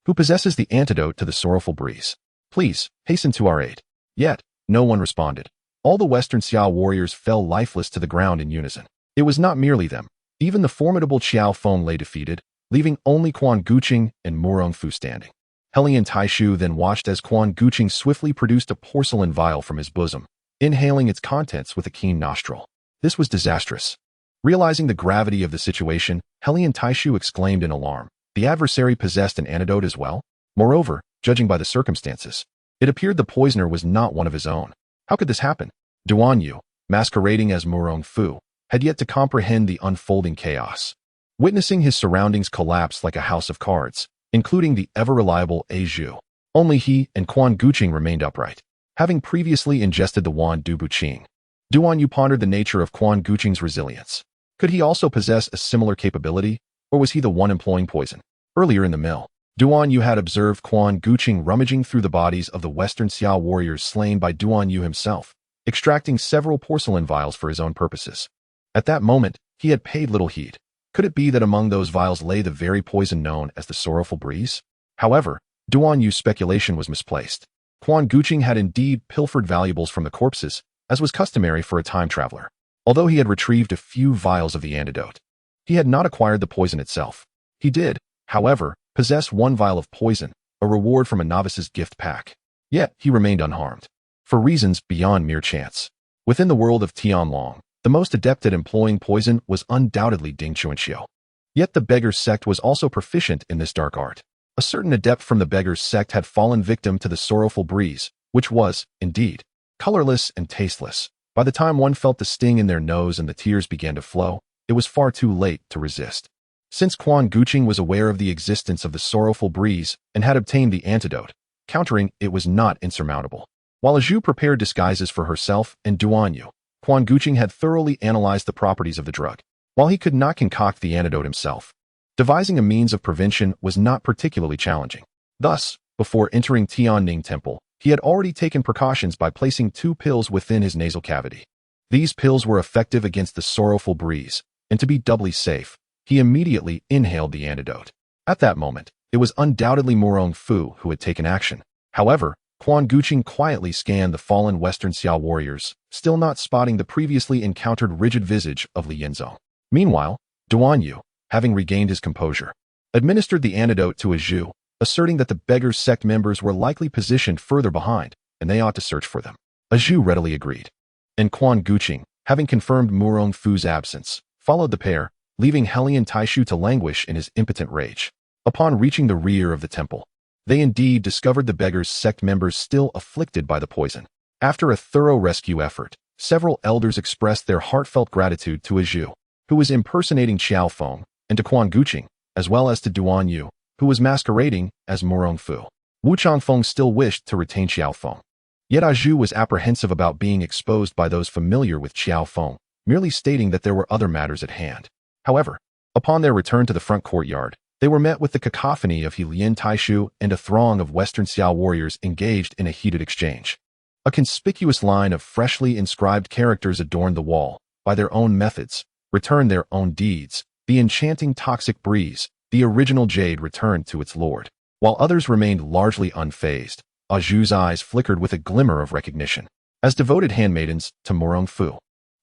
"Who possesses the antidote to the sorrowful breeze? Please, hasten to our aid." Yet, no one responded. All the Western Xiao warriors fell lifeless to the ground in unison. It was not merely them. Even the formidable Qiao Feng lay defeated, leaving only Quan Guanqing and Murong Fu standing. He Lian Taishu then watched as Quan Guanqing swiftly produced a porcelain vial from his bosom, inhaling its contents with a keen nostril. This was disastrous. Realizing the gravity of the situation, He Lian Taishu exclaimed in alarm. The adversary possessed an antidote as well? Moreover, judging by the circumstances, it appeared the poisoner was not one of his own. How could this happen? Duan Yu, masquerading as Murong Fu, had yet to comprehend the unfolding chaos. Witnessing his surroundings collapse like a house of cards, including the ever-reliable Zhu, only he and Quan Guanqing remained upright, having previously ingested the wand Du Buqing. Duan Yu pondered the nature of Quan Guanqing's resilience. Could he also possess a similar capability, or was he the one employing poison? Earlier in the mill, Duan Yu had observed Quan Guanqing rummaging through the bodies of the Western Xiao warriors slain by Duan Yu himself, extracting several porcelain vials for his own purposes. At that moment, he had paid little heed. Could it be that among those vials lay the very poison known as the sorrowful breeze? However, Duan Yu's speculation was misplaced. Quan Guanqing had indeed pilfered valuables from the corpses, as was customary for a time traveler. Although he had retrieved a few vials of the antidote, he had not acquired the poison itself. He did, however, possess one vial of poison, a reward from a novice's gift pack. Yet, he remained unharmed, for reasons beyond mere chance. Within the world of Tianlong, the most adept at employing poison was undoubtedly Ding Chuanxiu. Yet the beggar's sect was also proficient in this dark art. A certain adept from the beggar's sect had fallen victim to the sorrowful breeze, which was, indeed, colorless and tasteless. By the time one felt the sting in their nose and the tears began to flow, it was far too late to resist. Since Quan Guanqing was aware of the existence of the sorrowful breeze and had obtained the antidote, countering it was not insurmountable. While Zhu prepared disguises for herself and Duan Yu, Quan Guanqing had thoroughly analyzed the properties of the drug. While he could not concoct the antidote himself, devising a means of prevention was not particularly challenging. Thus, before entering Tianning Temple, he had already taken precautions by placing 2 pills within his nasal cavity. These pills were effective against the sorrowful breeze, and to be doubly safe, he immediately inhaled the antidote. At that moment, it was undoubtedly Murong Fu who had taken action. However, Quan Guanqing quietly scanned the fallen Western Xiao warriors, still not spotting the previously encountered rigid visage of Li Yinzong. Meanwhile, Duan Yu, having regained his composure, administered the antidote to Zhu, asserting that the beggar's sect members were likely positioned further behind, and they ought to search for them. Zhu readily agreed. And Quan Guanqing, having confirmed Murong Fu's absence, followed the pair, leaving Helian Taishu to languish in his impotent rage. Upon reaching the rear of the temple, they indeed discovered the beggar's sect members still afflicted by the poison. After a thorough rescue effort, several elders expressed their heartfelt gratitude to Zhu, who was impersonating Qiao Feng, and to Quan Guanqing, as well as to Duan Yu, who was masquerading as Murong Fu. Wu Changfeng still wished to retain Qiao Feng. Yet Zhu was apprehensive about being exposed by those familiar with Qiao Feng, merely stating that there were other matters at hand. However, upon their return to the front courtyard, they were met with the cacophony of Helian Taishu and a throng of Western Xiao warriors engaged in a heated exchange. A conspicuous line of freshly inscribed characters adorned the wall. By their own methods, return their own deeds. The enchanting toxic breeze, the original jade returned to its lord. While others remained largely unfazed, Zhu's eyes flickered with a glimmer of recognition. As devoted handmaidens to Murong Fu,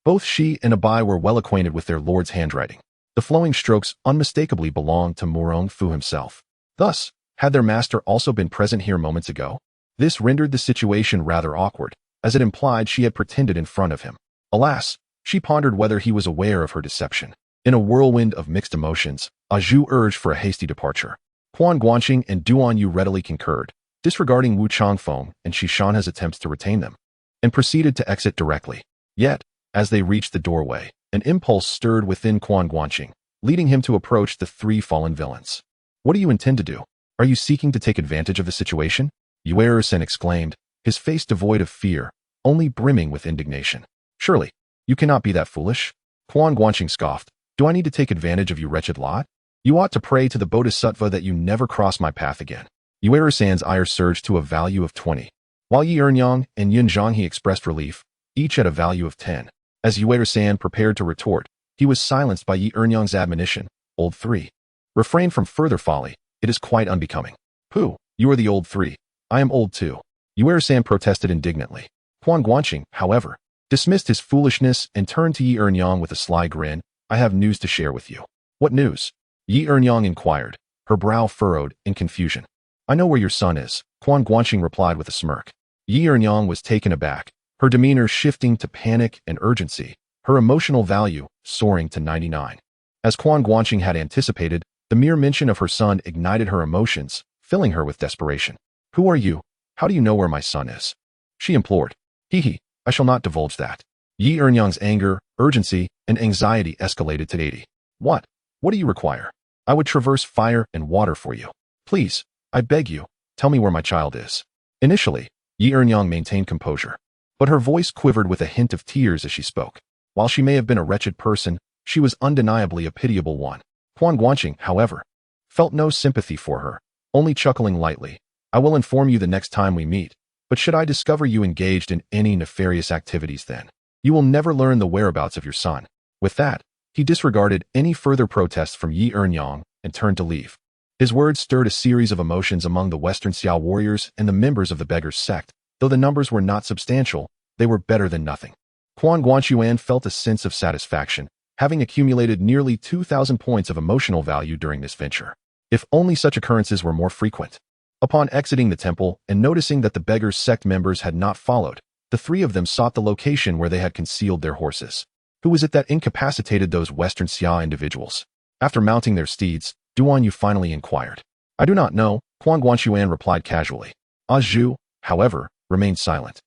both she and Abai were well acquainted with their lord's handwriting. The flowing strokes unmistakably belonged to Murong Fu himself. Thus, had their master also been present here moments ago? This rendered the situation rather awkward, as it implied she had pretended in front of him. Alas, she pondered whether he was aware of her deception. In a whirlwind of mixed emotions, Zhu urged for a hasty departure. Quan Guanqing and Duan Yu readily concurred, disregarding Wu Changfeng and Shishan's attempts to retain them, and proceeded to exit directly. Yet, as they reached the doorway, an impulse stirred within Quan Guanqing, leading him to approach the three fallen villains. What do you intend to do? Are you seeking to take advantage of the situation? Yuersen exclaimed, his face devoid of fear, only brimming with indignation. Surely, you cannot be that foolish. Quan Guanqing scoffed. Do I need to take advantage of you wretched lot? You ought to pray to the Bodhisattva that you never cross my path again. Yuersen's ire surged to a value of 20. While Yi Ernyang and Yun Zhanghe expressed relief, each at a value of 10. As Yuersen prepared to retort, he was silenced by Yi Ernyang's admonition, Old 3. Refrain from further folly, it is quite unbecoming. Pooh, you are the Old 3. I am old too. Yuersen protested indignantly. Quan Guanqing, however, dismissed his foolishness and turned to Yi Ernyang with a sly grin. I have news to share with you. What news? Yi Ernyang inquired, her brow furrowed in confusion. I know where your son is, Quan Guanqing replied with a smirk. Yi Ernyang was taken aback, her demeanor shifting to panic and urgency, her emotional value soaring to 99. As Quan Guanqing had anticipated, the mere mention of her son ignited her emotions, filling her with desperation. Who are you? How do you know where my son is? She implored. Hee, I shall not divulge that. Yi Ernyang's anger, urgency, and anxiety escalated to 80. What? What do you require? I would traverse fire and water for you. Please, I beg you, tell me where my child is. Initially, Yi Ernyang maintained composure, but her voice quivered with a hint of tears as she spoke. While she may have been a wretched person, she was undeniably a pitiable one. Quan Guanqing, however, felt no sympathy for her, only chuckling lightly. I will inform you the next time we meet, but should I discover you engaged in any nefarious activities then, you will never learn the whereabouts of your son. With that, he disregarded any further protests from Yi Ernyang and turned to leave. His words stirred a series of emotions among the Western Xiao warriors and the members of the beggar's sect. Though the numbers were not substantial, they were better than nothing. Quan Guanqing felt a sense of satisfaction, having accumulated nearly 2,000 points of emotional value during this venture. If only such occurrences were more frequent. Upon exiting the temple and noticing that the beggar's sect members had not followed, the three of them sought the location where they had concealed their horses. Who was it that incapacitated those Western Xia individuals? After mounting their steeds, Duan Yu finally inquired. I do not know, Quan Guanqing replied casually. Zhu, however, remained silent,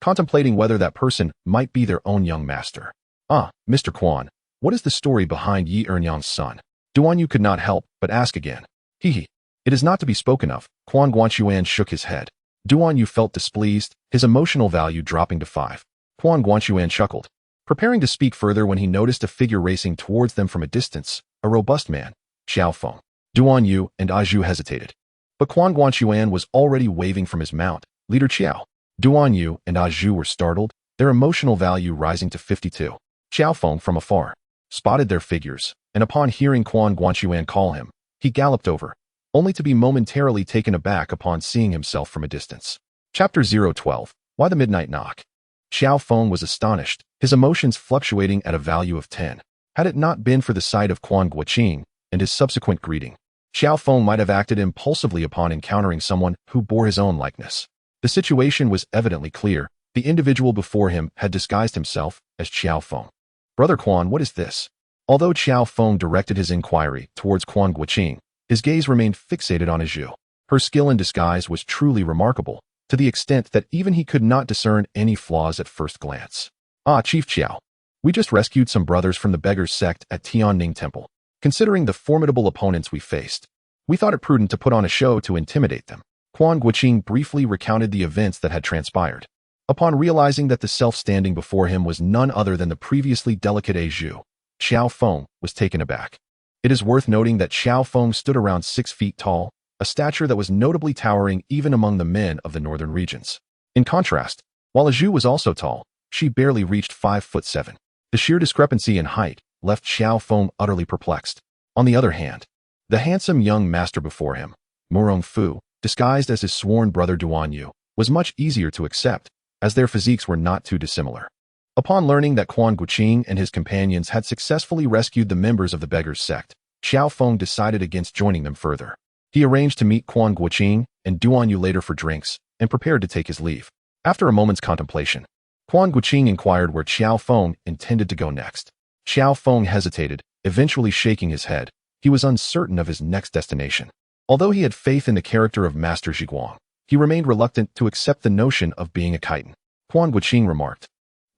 contemplating whether that person might be their own young master. Mr. Quan, what is the story behind Yi Ernyang's son? Duan Yu could not help but ask again. It is not to be spoken of. Quan Guanqing shook his head. Duan Yu felt displeased, his emotional value dropping to 5. Quan Guanqing chuckled, preparing to speak further when he noticed a figure racing towards them from a distance, a robust man, Qiao Feng. Duan Yu and Zhu hesitated, but Quan Guanqing was already waving from his mount, Leader Qiao. Duan Yu and Zhu were startled, their emotional value rising to 52. Qiao Feng from afar spotted their figures, and upon hearing Quan Guanqing call him, he galloped over, only to be momentarily taken aback upon seeing himself from a distance. Chapter 012. Why the Midnight Knock? Qiao Feng was astonished, his emotions fluctuating at a value of 10. Had it not been for the sight of Quan Guanqing and his subsequent greeting, Qiao Feng might have acted impulsively upon encountering someone who bore his own likeness. The situation was evidently clear. The individual before him had disguised himself as Qiao Feng. Brother Quan, what is this? Although Qiao Feng directed his inquiry towards Quan Guanqing, his gaze remained fixated on Zhu. Her skill in disguise was truly remarkable, to the extent that even he could not discern any flaws at first glance. "Ah, Chief Qiao. We just rescued some brothers from the beggars' sect at Tianning Temple. Considering the formidable opponents we faced, we thought it prudent to put on a show to intimidate them." Quan Guanqing briefly recounted the events that had transpired. Upon realizing that the self standing before him was none other than the previously delicate Zhu, Qiao Feng was taken aback. It is worth noting that Qiao Feng stood around 6 feet tall, a stature that was notably towering even among the men of the northern regions. In contrast, while Zhu was also tall, she barely reached 5'7". The sheer discrepancy in height left Qiao Feng utterly perplexed. On the other hand, the handsome young master before him, Murong Fu, disguised as his sworn brother Duan Yu, was much easier to accept, as their physiques were not too dissimilar. Upon learning that Quan Guanqing and his companions had successfully rescued the members of the beggars' sect, Qiao Feng decided against joining them further. He arranged to meet Quan Guanqing and Duan Yu later for drinks, and prepared to take his leave. After a moment's contemplation, Quan Guanqing inquired where Qiao Feng intended to go next. Qiao Feng hesitated, eventually shaking his head. He was uncertain of his next destination. Although he had faith in the character of Master Zhiguang, he remained reluctant to accept the notion of being a chitin. Quan Guanqing remarked,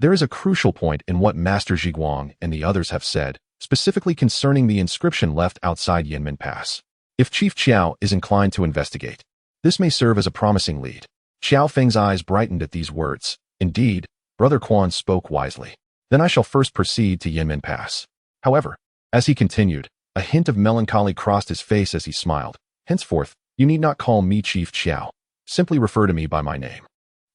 "There is a crucial point in what Master Zhiguang and the others have said, specifically concerning the inscription left outside Yanmen Pass. If Chief Qiao is inclined to investigate, this may serve as a promising lead." Qiao Feng's eyes brightened at these words. "Indeed, Brother Quan spoke wisely. Then I shall first proceed to Yanmen Pass." However, as he continued, a hint of melancholy crossed his face as he smiled. "Henceforth, you need not call me Chief Qiao. Simply refer to me by my name.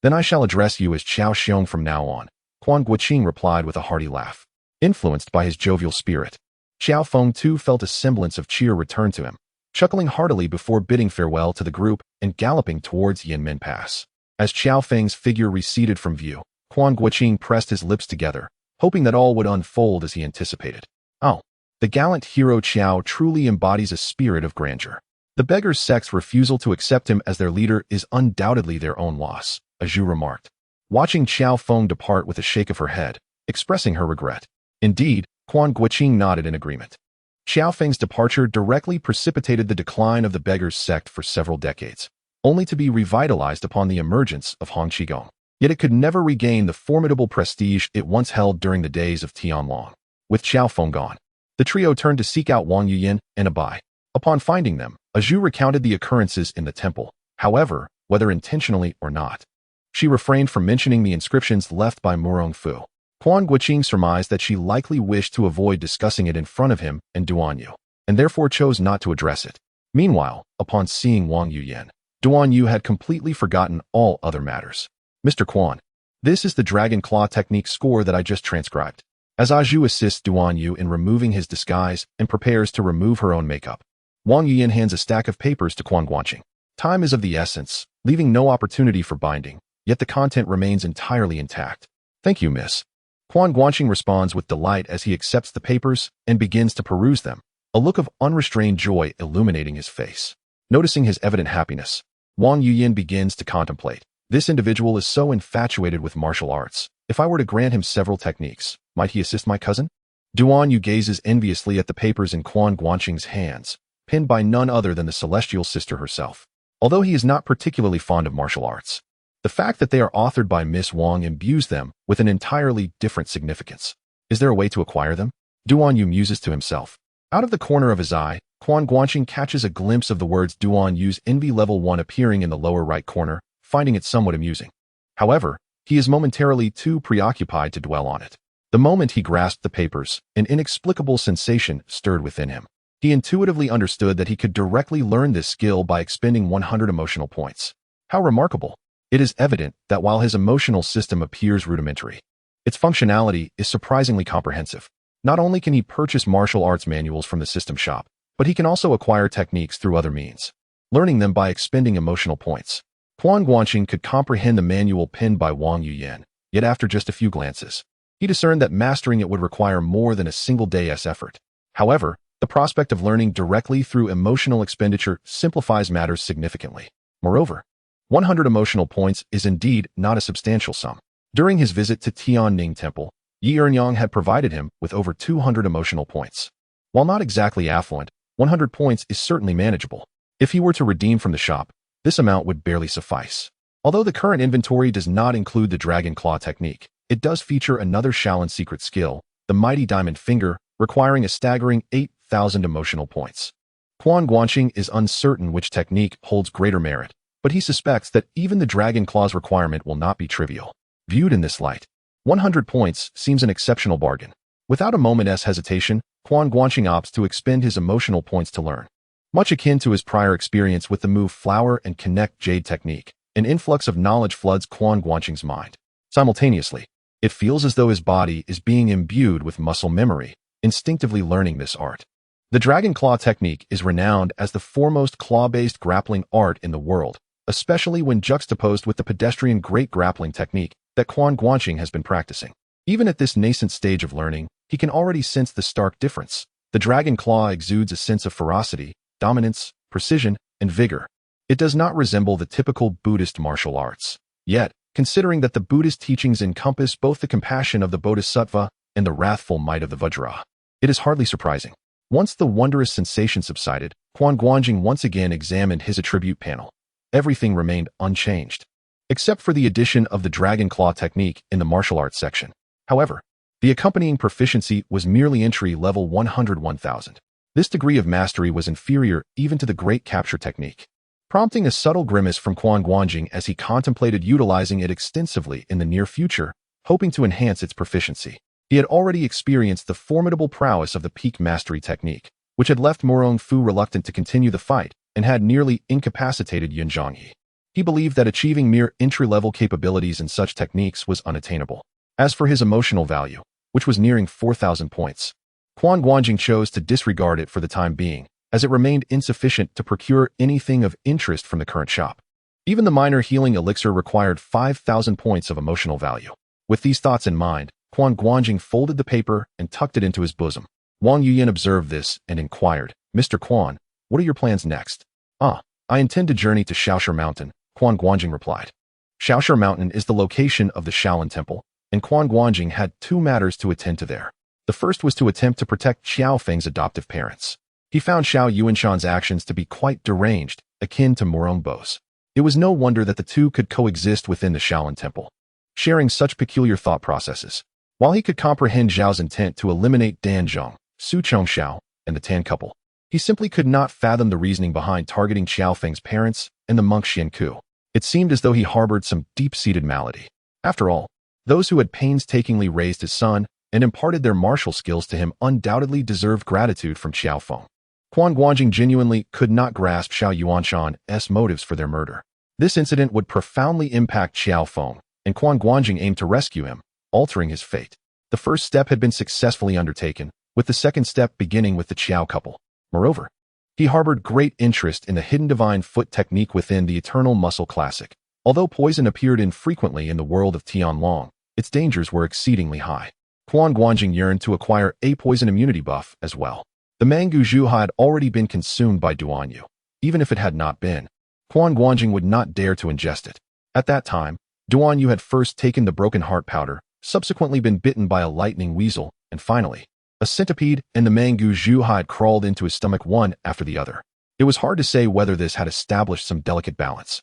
Then I shall address you as Qiao Xiong from now on," Quan Guanqing replied with a hearty laugh. Influenced by his jovial spirit, Qiao Feng too felt a semblance of cheer return to him, chuckling heartily before bidding farewell to the group and galloping towards Yanmen Pass. As Qiao Feng's figure receded from view, Quan Guanqing pressed his lips together, hoping that all would unfold as he anticipated. Oh, the gallant hero Qiao truly embodies a spirit of grandeur. The beggars' sect's refusal to accept him as their leader is undoubtedly their own loss, Zhu remarked, watching Qiao Feng depart with a shake of her head, expressing her regret. Indeed, Quan Guanqing nodded in agreement. Qiao Feng's departure directly precipitated the decline of the beggars' sect for several decades, only to be revitalized upon the emergence of Hong Qigong. Yet it could never regain the formidable prestige it once held during the days of Tianlong. With Qiao Feng gone, the trio turned to seek out Wang Yuyan and Abai. Upon finding them, Zhu recounted the occurrences in the temple. However, whether intentionally or not, she refrained from mentioning the inscriptions left by Murong Fu. Quan Guanqing surmised that she likely wished to avoid discussing it in front of him and Duan Yu, and therefore chose not to address it. Meanwhile, upon seeing Wang Yuyan, Duan Yu had completely forgotten all other matters. "Mr. Quan, this is the Dragon Claw technique score that I just transcribed." As Zhu assists Duan Yu in removing his disguise and prepares to remove her own makeup, Wang Yuyan hands a stack of papers to Quan Guanqing. Time is of the essence, leaving no opportunity for binding, yet the content remains entirely intact. "Thank you, miss." Quan Guanqing responds with delight as he accepts the papers and begins to peruse them, a look of unrestrained joy illuminating his face. Noticing his evident happiness, Wang Yuyan begins to contemplate. This individual is so infatuated with martial arts. If I were to grant him several techniques, might he assist my cousin? Duan Yu gazes enviously at the papers in Quan Guanqing's hands, pinned by none other than the celestial sister herself. Although he is not particularly fond of martial arts, the fact that they are authored by Miss Wang imbues them with an entirely different significance. Is there a way to acquire them? Duan Yu muses to himself. Out of the corner of his eye, Quan Guanqing catches a glimpse of the words Duan Yu's Envy Level 1 appearing in the lower right corner, finding it somewhat amusing. However, he is momentarily too preoccupied to dwell on it. The moment he grasped the papers, an inexplicable sensation stirred within him. He intuitively understood that he could directly learn this skill by expending 100 emotional points. How remarkable! It is evident that while his emotional system appears rudimentary, its functionality is surprisingly comprehensive. Not only can he purchase martial arts manuals from the system shop, but he can also acquire techniques through other means, learning them by expending emotional points. Quan Guanqing could comprehend the manual penned by Wang Yuyan, yet after just a few glances, he discerned that mastering it would require more than a single day's effort. However, the prospect of learning directly through emotional expenditure simplifies matters significantly. Moreover, 100 emotional points is indeed not a substantial sum. During his visit to Tianning Temple, Yi Ernyang had provided him with over 200 emotional points. While not exactly affluent, 100 points is certainly manageable. If he were to redeem from the shop, this amount would barely suffice. Although the current inventory does not include the Dragon Claw technique, it does feature another Shaolin secret skill, the Mighty Diamond Finger, requiring a staggering 8,000 emotional points. Quan Guanqing is uncertain which technique holds greater merit, but he suspects that even the Dragon Claw's requirement will not be trivial. Viewed in this light, 100 points seems an exceptional bargain. Without a moment's hesitation, Quan Guanqing opts to expend his emotional points to learn. Much akin to his prior experience with the move Flower and Connect Jade technique, an influx of knowledge floods Quan Guanqing's mind. Simultaneously, it feels as though his body is being imbued with muscle memory, instinctively learning this art. The Dragon Claw technique is renowned as the foremost claw-based grappling art in the world, especially when juxtaposed with the pedestrian great grappling technique that Quan Guanqing has been practicing. Even at this nascent stage of learning, he can already sense the stark difference. The Dragon Claw exudes a sense of ferocity, dominance, precision, and vigor. It does not resemble the typical Buddhist martial arts. Yet, considering that the Buddhist teachings encompass both the compassion of the Bodhisattva and the wrathful might of the Vajra, it is hardly surprising. Once the wondrous sensation subsided, Quan Guanqing once again examined his attribute panel. Everything remained unchanged, except for the addition of the Dragon Claw technique in the martial arts section. However, the accompanying proficiency was merely entry level 101,000. This degree of mastery was inferior even to the Great Capture technique, prompting a subtle grimace from Quan Guanqing as he contemplated utilizing it extensively in the near future, hoping to enhance its proficiency. He had already experienced the formidable prowess of the Peak Mastery technique, which had left Morong Fu reluctant to continue the fight and had nearly incapacitated Yun Zhongyi. He believed that achieving mere entry-level capabilities in such techniques was unattainable. As for his emotional value, which was nearing 4,000 points, Quan Guanqing chose to disregard it for the time being, as it remained insufficient to procure anything of interest from the current shop. Even the minor healing elixir required 5,000 points of emotional value. With these thoughts in mind, Quan Guanqing folded the paper and tucked it into his bosom. Wang Yuyan observed this and inquired, "Mr. Quan, what are your plans next?" "I intend to journey to Shaoshi Mountain," Quan Guanqing replied. Shaoshi Mountain is the location of the Shaolin Temple, and Quan Guanqing had two matters to attend to there. The first was to attempt to protect Qiao Feng's adoptive parents. He found Xiao Yuanshan's actions to be quite deranged, akin to Morong Bo's. It was no wonder that the two could coexist within the Shaolin Temple, sharing such peculiar thought processes. While he could comprehend Zhao's intent to eliminate Dan Zhong, Su Chongxiao, and the Tan couple, he simply could not fathom the reasoning behind targeting Qiao Feng's parents and the monk Xian Ku. It seemed as though he harbored some deep-seated malady. After all, those who had painstakingly raised his son and imparted their martial skills to him undoubtedly deserved gratitude from Qiao Feng. Quan Guanqing genuinely could not grasp Xiao Yuanshan's motives for their murder. This incident would profoundly impact Qiao Feng, and Quan Guanqing aimed to rescue him, altering his fate. The first step had been successfully undertaken, with the second step beginning with the Qiao couple. Moreover, he harbored great interest in the hidden divine foot technique within the Eternal Muscle Classic. Although poison appeared infrequently in the world of Tianlong, its dangers were exceedingly high. Quan Guanqing yearned to acquire a poison immunity buff as well. The Mangu Zhu had already been consumed by Duanyu. Even if it had not been, Quan Guanqing would not dare to ingest it. At that time, Duanyu had first taken the broken heart powder, subsequently been bitten by a lightning weasel, and finally, a centipede, and the Mangu Zhu had crawled into his stomach one after the other. It was hard to say whether this had established some delicate balance,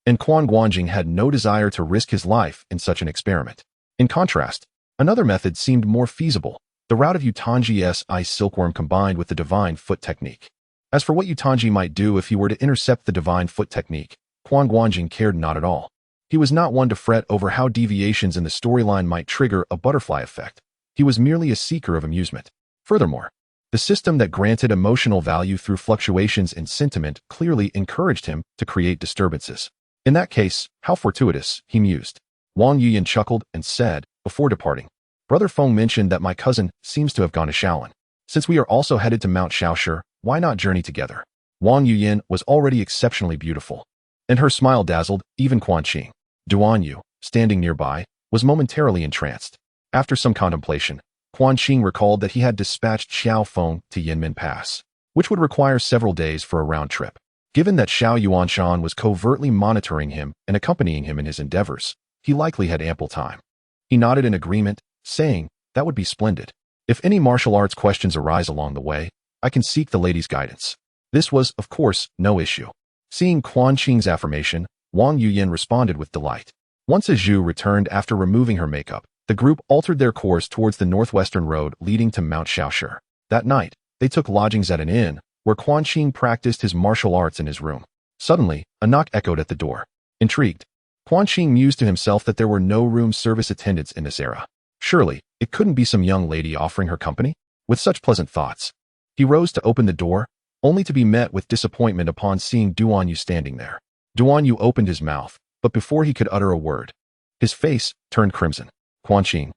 and Quan Guanqing had no desire to risk his life in such an experiment. In contrast, another method seemed more feasible, the route of Yutanji's ice silkworm combined with the divine foot technique. As for what Yutanji might do if he were to intercept the divine foot technique, Quan Guanqing cared not at all. He was not one to fret over how deviations in the storyline might trigger a butterfly effect. He was merely a seeker of amusement. Furthermore, the system that granted emotional value through fluctuations in sentiment clearly encouraged him to create disturbances. In that case, how fortuitous, he mused. Wang Yuyan chuckled and said, before departing, "Brother Feng mentioned that my cousin seems to have gone to Shaolin. Since we are also headed to Mount Shaoshi, why not journey together?" Wang Yuyan was already exceptionally beautiful, and her smile dazzled even Quan Qing. Duanyu, standing nearby, was momentarily entranced. After some contemplation, Quan Qing recalled that he had dispatched Xiao Feng to Yinmen Pass, which would require several days for a round trip. Given that Xiao Yuanshan was covertly monitoring him and accompanying him in his endeavors, he likely had ample time. He nodded in agreement, saying That would be splendid. If any martial arts questions arise along the way, I can seek the lady's guidance. This was, of course, no issue. Seeing Quan Qing's affirmation, Wang Yuyin responded with delight. Once Zhu returned after removing her makeup, the group altered their course towards the northwestern road leading to Mount Shaoshi. That night, they took lodgings at an inn, where Quan Qing practiced his martial arts in his room. Suddenly, a knock echoed at the door. Intrigued, Quan Qing mused to himself that there were no room service attendants in this era. Surely, it couldn't be some young lady offering her company? With such pleasant thoughts, he rose to open the door, only to be met with disappointment upon seeing Duan Yu standing there. Duan Yu opened his mouth, but before he could utter a word, his face turned crimson. Quan Qing.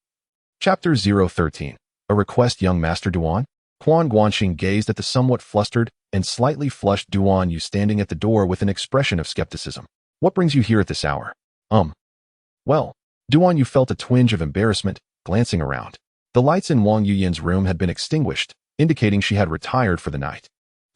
Chapter 013. A request, young Master Duan? Quan Guanqing gazed at the somewhat flustered and slightly flushed Duan Yu standing at the door with an expression of skepticism. What brings you here at this hour? Well, Duan Yu felt a twinge of embarrassment, glancing around. The lights in Wang Yuyin's room had been extinguished, indicating she had retired for the night.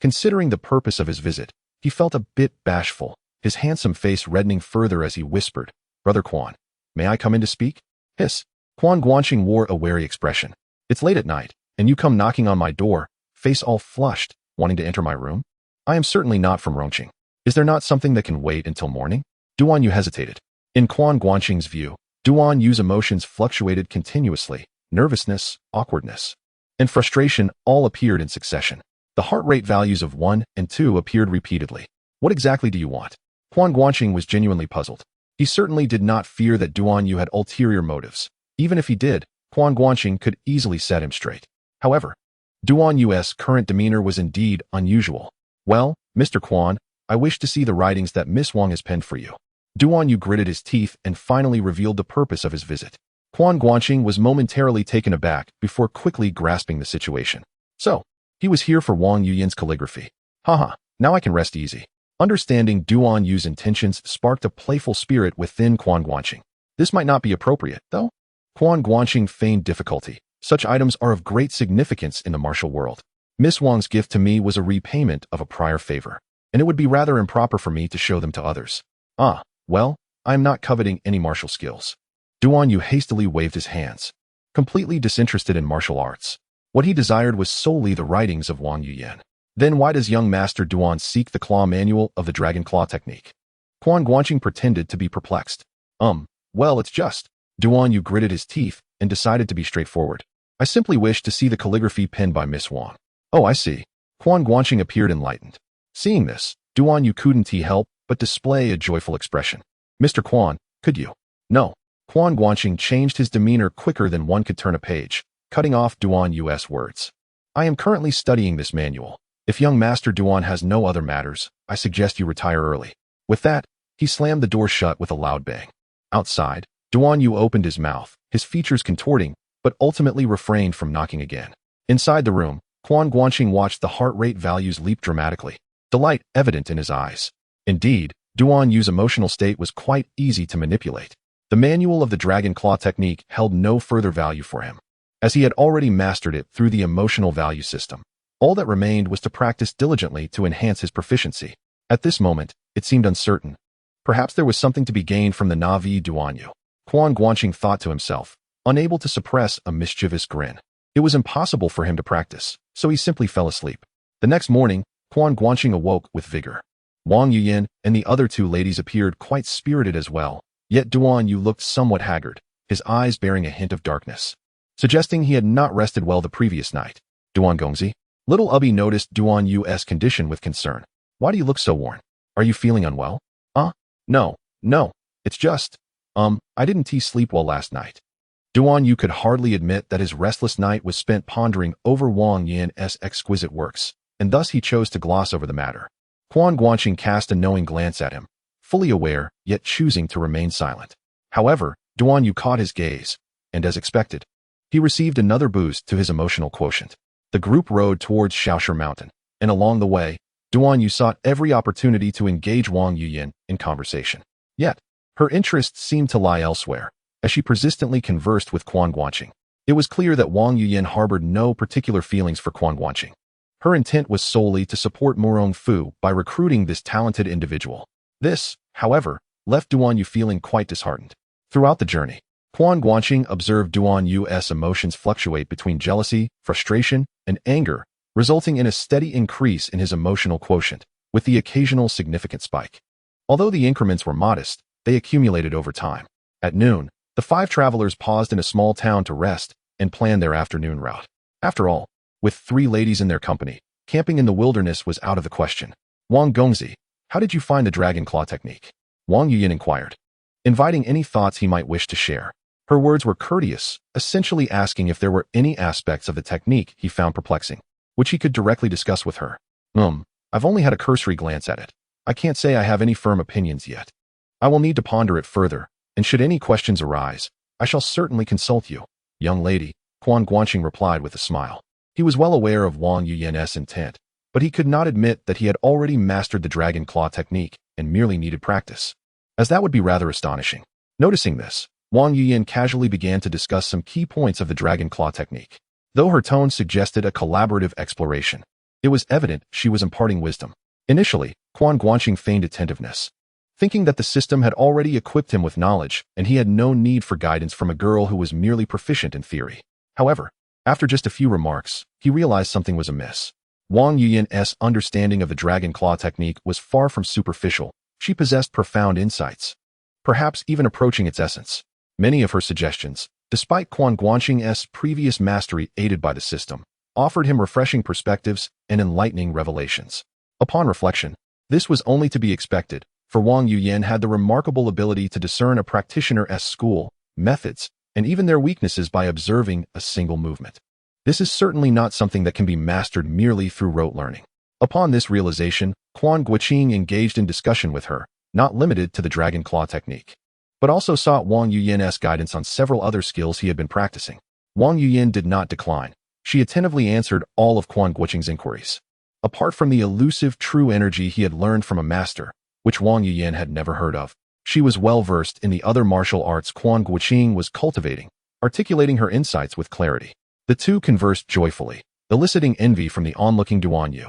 Considering the purpose of his visit, he felt a bit bashful, his handsome face reddening further as he whispered, Brother Quan, may I come in to speak? Hiss. Quan Guanqing wore a wary expression. It's late at night, and you come knocking on my door, face all flushed, wanting to enter my room? I am certainly not from Rongqing. Is there not something that can wait until morning? Duan Yu hesitated. In Quan Guanqing's view, Duan Yu's emotions fluctuated continuously. Nervousness, awkwardness, and frustration all appeared in succession. The heart rate values of 1 and 2 appeared repeatedly. What exactly do you want? Quan Guanqing was genuinely puzzled. He certainly did not fear that Duan Yu had ulterior motives. Even if he did, Quan Guanqing could easily set him straight. However, Duan Yu's current demeanor was indeed unusual. Well, Mr. Quan, I wish to see the writings that Miss Wang has penned for you. Duan Yu gritted his teeth and finally revealed the purpose of his visit. Quan Guanqing was momentarily taken aback before quickly grasping the situation. So, he was here for Wang Yuyin's calligraphy. Haha, now I can rest easy. Understanding Duan Yu's intentions sparked a playful spirit within Quan Guanqing. This might not be appropriate, though. Quan Guanqing feigned difficulty. Such items are of great significance in the martial world. Miss Wang's gift to me was a repayment of a prior favor, and it would be rather improper for me to show them to others. Well, I am not coveting any martial skills. Duan Yu hastily waved his hands, completely disinterested in martial arts. What he desired was solely the writings of Wang Yuyin. Then why does young Master Duan seek the claw manual of the Dragon Claw technique? Quan Guanqing pretended to be perplexed. Well, it's just. Duan Yu gritted his teeth and decided to be straightforward. I simply wish to see the calligraphy penned by Miss Wang. Oh, I see. Quan Guanqing appeared enlightened. Seeing this, Duan Yu couldn't help but display a joyful expression. Mr. Quan, could you? No. Quan Guanqing changed his demeanor quicker than one could turn a page, cutting off Duan Yu's words. I am currently studying this manual. If young Master Duan has no other matters, I suggest you retire early. With that, he slammed the door shut with a loud bang. Outside, Duan Yu opened his mouth, his features contorting, but ultimately refrained from knocking again. Inside the room, Quan Guanqing watched the heart rate values leap dramatically, delight evident in his eyes. Indeed, Duan Yu's emotional state was quite easy to manipulate. The manual of the Dragon Claw technique held no further value for him, as he had already mastered it through the emotional value system. All that remained was to practice diligently to enhance his proficiency. At this moment, it seemed uncertain. Perhaps there was something to be gained from the Na'vi Duan Yu. Quan Guanqing thought to himself, unable to suppress a mischievous grin. It was impossible for him to practice, so he simply fell asleep. The next morning, Quan Guanqing awoke with vigor. Wang Yuyin and the other two ladies appeared quite spirited as well, yet Duan Yu looked somewhat haggard, his eyes bearing a hint of darkness, suggesting he had not rested well the previous night. Duan Gongzi? Little Ubby noticed Duan Yu's condition with concern. Why do you look so worn? Are you feeling unwell? No, it's just, I didn't sleep well last night. Duan Yu could hardly admit that his restless night was spent pondering over Wang Yin's exquisite works, and thus he chose to gloss over the matter. Quan Guanqing cast a knowing glance at him, fully aware, yet choosing to remain silent. However, Duan Yu caught his gaze, and as expected, he received another boost to his emotional quotient. The group rode towards Shaoshi Mountain, and along the way, Duan Yu sought every opportunity to engage Wang Yuyin in conversation. Yet, her interests seemed to lie elsewhere, as she persistently conversed with Quan Guanqing. It was clear that Wang Yuyin harbored no particular feelings for Quan Guanqing. Her intent was solely to support Murong Fu by recruiting this talented individual. This, however, left Duan Yu feeling quite disheartened. Throughout the journey, Quan Guanqing observed Duan Yu's emotions fluctuate between jealousy, frustration, and anger, resulting in a steady increase in his emotional quotient, with the occasional significant spike. Although the increments were modest, they accumulated over time. At noon, the 5 travelers paused in a small town to rest and plan their afternoon route. After all, with 3 ladies in their company, camping in the wilderness was out of the question. Wang Gongzi, how did you find the dragon claw technique? Wang Yuyin inquired, inviting any thoughts he might wish to share. Her words were courteous, essentially asking if there were any aspects of the technique he found perplexing, which he could directly discuss with her. I've only had a cursory glance at it. I can't say I have any firm opinions yet. I will need to ponder it further, and should any questions arise, I shall certainly consult you. Young lady, Quan Guanqing replied with a smile. He was well aware of Wang Yuyin's intent, but he could not admit that he had already mastered the dragon claw technique and merely needed practice, as that would be rather astonishing. Noticing this, Wang Yuyin casually began to discuss some key points of the dragon claw technique. Though her tone suggested a collaborative exploration, it was evident she was imparting wisdom. Initially, Quan Guanqing feigned attentiveness, thinking that the system had already equipped him with knowledge and he had no need for guidance from a girl who was merely proficient in theory. However, after just a few remarks, he realized something was amiss. Wang Yuyin's understanding of the dragon claw technique was far from superficial. She possessed profound insights, perhaps even approaching its essence. Many of her suggestions, despite Quan Guanqing's previous mastery aided by the system, offered him refreshing perspectives and enlightening revelations. Upon reflection, this was only to be expected, for Wang Yuyin had the remarkable ability to discern a practitioner's school, methods, and even their weaknesses by observing a single movement. This is certainly not something that can be mastered merely through rote learning. Upon this realization, Quan Guanqing engaged in discussion with her, not limited to the dragon claw technique, but also sought Wang Yuyin's guidance on several other skills he had been practicing. Wang Yuyin did not decline. She attentively answered all of Quan Guanqing's inquiries. Apart from the elusive true energy he had learned from a master, which Wang Yuyin had never heard of, she was well versed in the other martial arts Quan Guanqing was cultivating, articulating her insights with clarity. The two conversed joyfully, eliciting envy from the onlooking Duan Yu,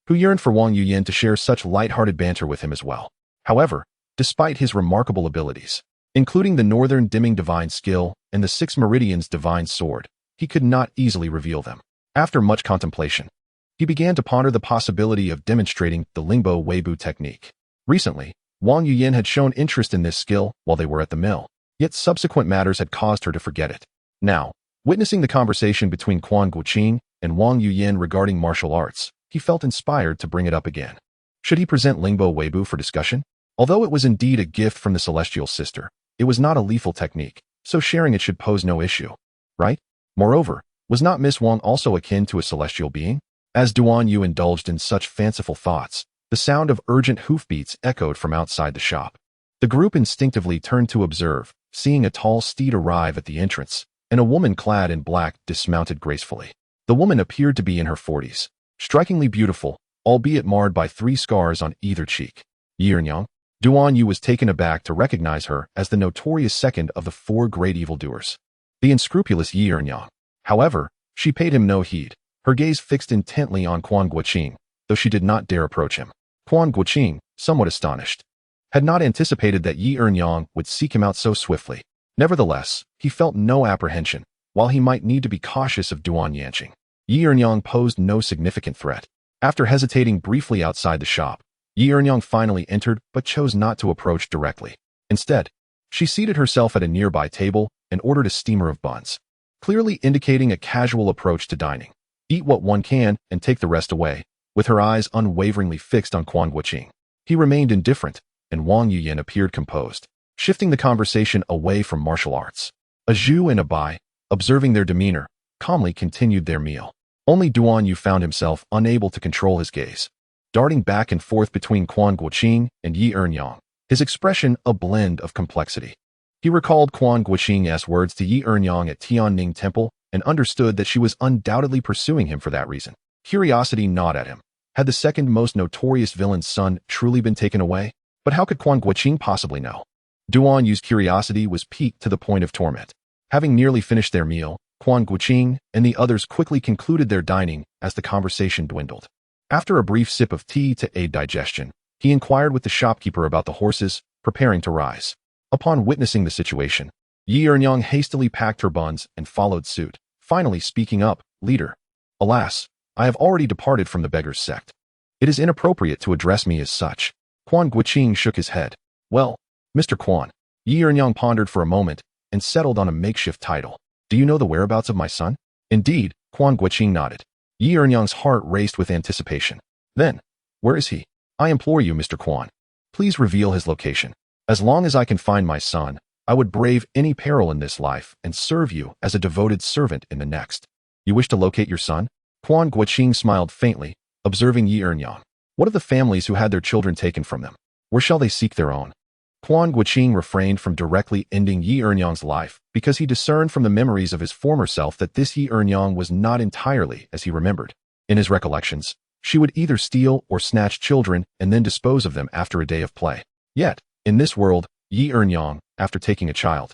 who yearned for Wang Yuyin to share such light-hearted banter with him as well. However, despite his remarkable abilities, including the Northern Dimming Divine Skill and the 6 Meridians Divine Sword, he could not easily reveal them. After much contemplation, he began to ponder the possibility of demonstrating the Lingbo Weibu technique. Recently, Wang Yuyin had shown interest in this skill while they were at the mill, yet subsequent matters had caused her to forget it. Now, witnessing the conversation between Quan Guanqing and Wang Yuyin regarding martial arts, he felt inspired to bring it up again. Should he present Lingbo Weibu for discussion? Although it was indeed a gift from the celestial sister, it was not a lethal technique, so sharing it should pose no issue, right? Moreover, was not Miss Wang also akin to a celestial being? As Duan Yu indulged in such fanciful thoughts, the sound of urgent hoofbeats echoed from outside the shop. The group instinctively turned to observe, seeing a tall steed arrive at the entrance, and a woman clad in black dismounted gracefully. The woman appeared to be in her 40s, strikingly beautiful, albeit marred by 3 scars on either cheek. Yi'ernyang. Duan Yu was taken aback to recognize her as the notorious second of the 4 great evildoers, the unscrupulous Yi'ernyang. However, she paid him no heed, her gaze fixed intently on Quan Guanqing, though she did not dare approach him. Quan Guanqing, somewhat astonished, had not anticipated that Yi'ernyang would seek him out so swiftly. Nevertheless, he felt no apprehension, while he might need to be cautious of Duan Yanqing. Yi'ernyang posed no significant threat. After hesitating briefly outside the shop, Yi'ernyang finally entered but chose not to approach directly. Instead, she seated herself at a nearby table and ordered a steamer of buns, clearly indicating a casual approach to dining. Eat what one can and take the rest away, with her eyes unwaveringly fixed on Quan Guanqing. He remained indifferent, and Wang Yuyin appeared composed, shifting the conversation away from martial arts. A Zhu and a Bai, observing their demeanor, calmly continued their meal. Only Duan Yu found himself unable to control his gaze, darting back and forth between Quan Guanqing and Yi'ernyang, his expression a blend of complexity. He recalled Quan Guanqing's words to Yi'ernyang at Tianning Temple and understood that she was undoubtedly pursuing him for that reason. Curiosity gnawed at him. Had the second most notorious villain's son truly been taken away? But how could Quan Guanqing possibly know? Duan Yu's curiosity was piqued to the point of torment. Having nearly finished their meal, Quan Guanqing and the others quickly concluded their dining as the conversation dwindled. After a brief sip of tea to aid digestion, he inquired with the shopkeeper about the horses, preparing to rise. Upon witnessing the situation, Yi Ernyang hastily packed her buns and followed suit, finally speaking up, "Leader. Alas, I have already departed from the beggar's sect. It is inappropriate to address me as such." Quan Guanqing shook his head. "Well, Mr. Quan." Yi Ernyang pondered for a moment and settled on a makeshift title. "Do you know the whereabouts of my son?" "Indeed," Quan Guanqing nodded. Yi Ernyang's heart raced with anticipation. "Then, where is he? I implore you, Mr. Quan. Please reveal his location. As long as I can find my son, I would brave any peril in this life and serve you as a devoted servant in the next." "You wish to locate your son?" Quan Guanqing smiled faintly, observing Yi Ernyang. "What of the families who had their children taken from them? Where shall they seek their own?" Quan Guanqing refrained from directly ending Yi Ernyang's life because he discerned from the memories of his former self that this Yi Ernyang was not entirely as he remembered. In his recollections, she would either steal or snatch children and then dispose of them after a day of play. Yet, in this world, Yi Ernyang, after taking a child,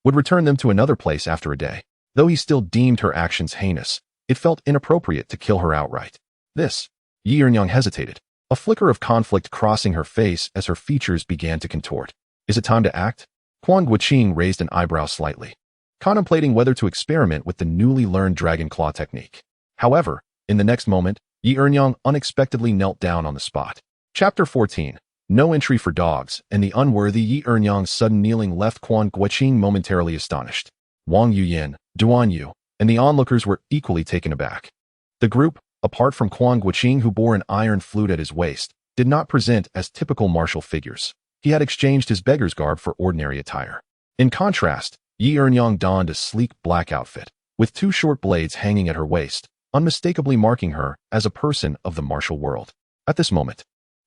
would return them to another place after a day. Though he still deemed her actions heinous, it felt inappropriate to kill her outright. Yi Ernyang hesitated, a flicker of conflict crossing her face as her features began to contort. "Is it time to act?" Quan Guanqing raised an eyebrow slightly, contemplating whether to experiment with the newly learned dragon claw technique. However, in the next moment, Yi Ernyang unexpectedly knelt down on the spot. Chapter 14. No entry for dogs, and the unworthy Yi Ernyang's sudden kneeling left Quan Guanqing momentarily astonished. Wang Yuyin, Duan Yu, and the onlookers were equally taken aback. The group, apart from Quan Guanqing who bore an iron flute at his waist, did not present as typical martial figures. He had exchanged his beggar's garb for ordinary attire. In contrast, Yi Ernyang donned a sleek black outfit, with 2 short blades hanging at her waist, unmistakably marking her as a person of the martial world. At this moment,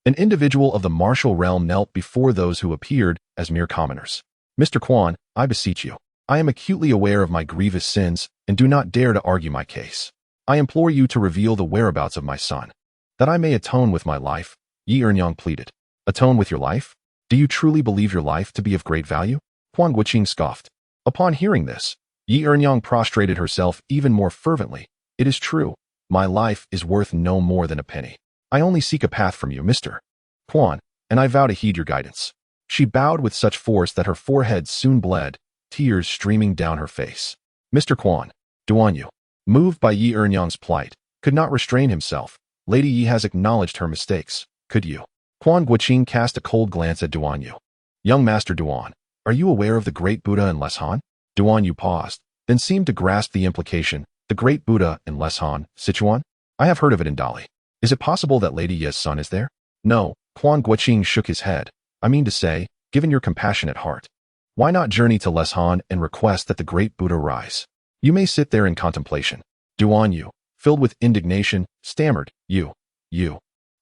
an individual of the martial realm knelt before those who appeared as mere commoners. "Mr. Quan, I beseech you. I am acutely aware of my grievous sins and do not dare to argue my case. I implore you to reveal the whereabouts of my son, that I may atone with my life," Yi Ernyang pleaded. "Atone with your life? Do you truly believe your life to be of great value?" Quan Guanqing scoffed. Upon hearing this, Yi Ernyang prostrated herself even more fervently. "It is true. My life is worth no more than a penny. I only seek a path from you, Mr. Quan, and I vow to heed your guidance." She bowed with such force that her forehead soon bled, tears streaming down her face. Mr. Quan, Duan Yu, moved by Yi Ernyang's plight, could not restrain himself. "Lady Yi has acknowledged her mistakes. Could you?" Quan Guanqing cast a cold glance at Duan Yu. "Young Master Duan, are you aware of the great Buddha in Leshan?" Duan Yu paused, then seemed to grasp the implication. "The great Buddha in Leshan, Sichuan? I have heard of it in Dali. Is it possible that Lady Yi's son is there?" "No," Quan Guanqing shook his head. "I mean to say, given your compassionate heart, why not journey to Leshan and request that the great Buddha rise? You may sit there in contemplation." Duan Yu, filled with indignation, stammered, You.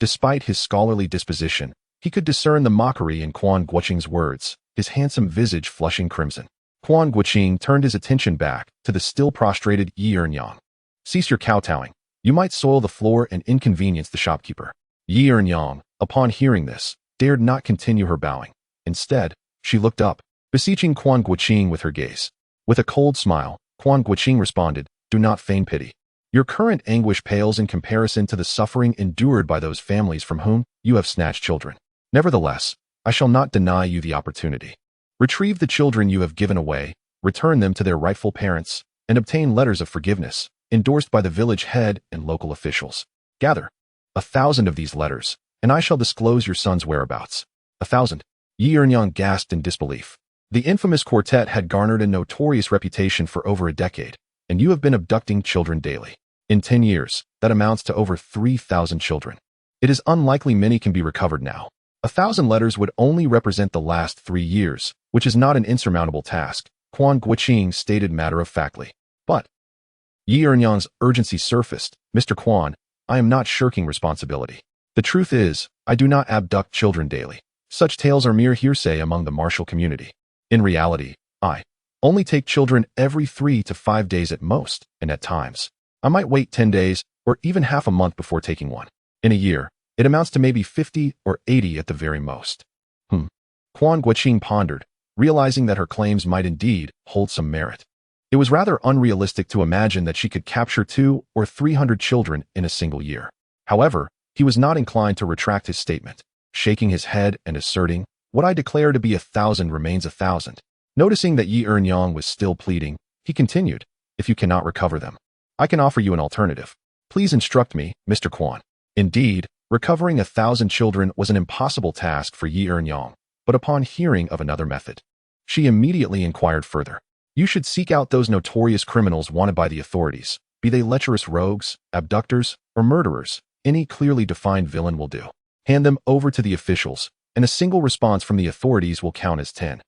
Despite his scholarly disposition, he could discern the mockery in Quan Guanqing's words, his handsome visage flushing crimson. Quan Guanqing turned his attention back to the still prostrated Yi Ernyang. "Cease your kowtowing. You might soil the floor and inconvenience the shopkeeper." Yi Ernyang, upon hearing this, dared not continue her bowing. Instead, she looked up, beseeching Quan Guanqing with her gaze. With a cold smile, Quan Guanqing responded, "Do not feign pity. Your current anguish pales in comparison to the suffering endured by those families from whom you have snatched children. Nevertheless, I shall not deny you the opportunity. Retrieve the children you have given away, return them to their rightful parents, and obtain letters of forgiveness, endorsed by the village head and local officials. Gather 1,000 of these letters, and I shall disclose your son's whereabouts." 1,000? Yi Ernyang gasped in disbelief. The infamous quartet had garnered a notorious reputation for over a decade, and you have been abducting children daily. In 10 years, that amounts to over 3,000 children. It is unlikely many can be recovered now. 1,000 letters would only represent the last 3 years, which is not an insurmountable task, Quan Guanqing stated matter-of-factly. But Yi Ernyang's urgency surfaced. "Mr. Quan, I am not shirking responsibility. The truth is, I do not abduct children daily. Such tales are mere hearsay among the martial community. In reality, I only take children every 3 to 5 days at most, and at times, I might wait 10 days or even half a month before taking one. In a year, it amounts to maybe 50 or 80 at the very most." Quan Guanqing pondered, realizing that her claims might indeed hold some merit. It was rather unrealistic to imagine that she could capture 200 or 300 children in a single year. However, he was not inclined to retract his statement, shaking his head and asserting, "What I declare to be 1,000 remains 1,000. Noticing that Yi Earnyang was still pleading, he continued, "If you cannot recover them, I can offer you an alternative. Please instruct me, Mr. Quan." Indeed, recovering 1,000 children was an impossible task for Yi Earnyang, but upon hearing of another method, she immediately inquired further. "You should seek out those notorious criminals wanted by the authorities, be they lecherous rogues, abductors, or murderers. Any clearly defined villain will do. Hand them over to the officials, and a single response from the authorities will count as 10.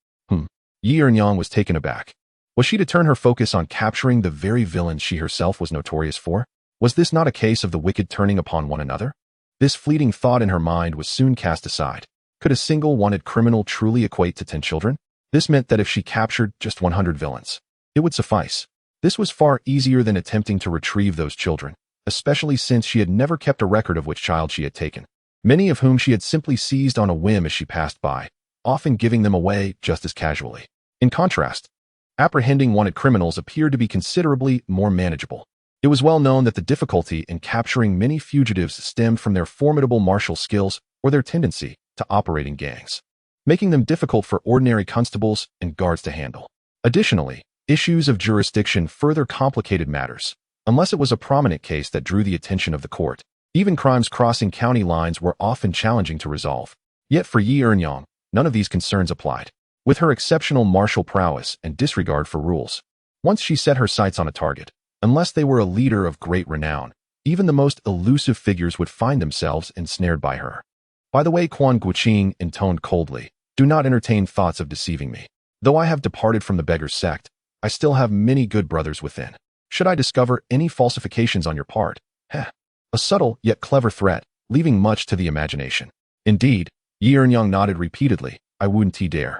Yi Earnyang was taken aback. Was she to turn her focus on capturing the very villains she herself was notorious for? Was this not a case of the wicked turning upon one another? This fleeting thought in her mind was soon cast aside. Could a single wanted criminal truly equate to 10 children? This meant that if she captured just 100 villains, it would suffice. This was far easier than attempting to retrieve those children, especially since she had never kept a record of which child she had taken, many of whom she had simply seized on a whim as she passed by, often giving them away just as casually. In contrast, apprehending wanted criminals appeared to be considerably more manageable. It was well known that the difficulty in capturing many fugitives stemmed from their formidable martial skills or their tendency to operate in gangs, making them difficult for ordinary constables and guards to handle. Additionally, issues of jurisdiction further complicated matters. Unless it was a prominent case that drew the attention of the court, even crimes crossing county lines were often challenging to resolve. Yet for Yi Earnyang, none of these concerns applied. With her exceptional martial prowess and disregard for rules, once she set her sights on a target, unless they were a leader of great renown, even the most elusive figures would find themselves ensnared by her. "By the way," Quan Guanqing intoned coldly, "do not entertain thoughts of deceiving me. Though I have departed from the beggar's sect, I still have many good brothers within. Should I discover any falsifications on your part, a subtle yet clever threat, leaving much to the imagination." Indeed, Yi Earnyang nodded repeatedly. "I wouldn't dare."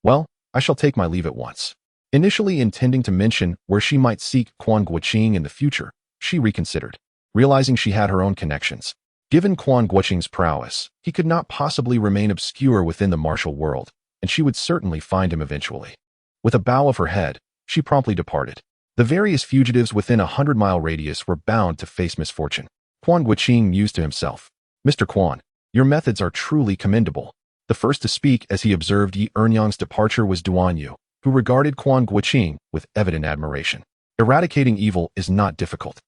"Well, I shall take my leave at once." Initially intending to mention where she might seek Quan Guanqing in the future, she reconsidered, realizing she had her own connections. Given Quan Guanqing's prowess, he could not possibly remain obscure within the martial world, and she would certainly find him eventually. With a bow of her head, she promptly departed. The various fugitives within a 100-mile radius were bound to face misfortune. Quan Guanqing mused to himself, "Mr. Quan, your methods are truly commendable." The first to speak as he observed Yi Earnyang's departure was Duan, who regarded Quan Guanqing with evident admiration. "Eradicating evil is not difficult.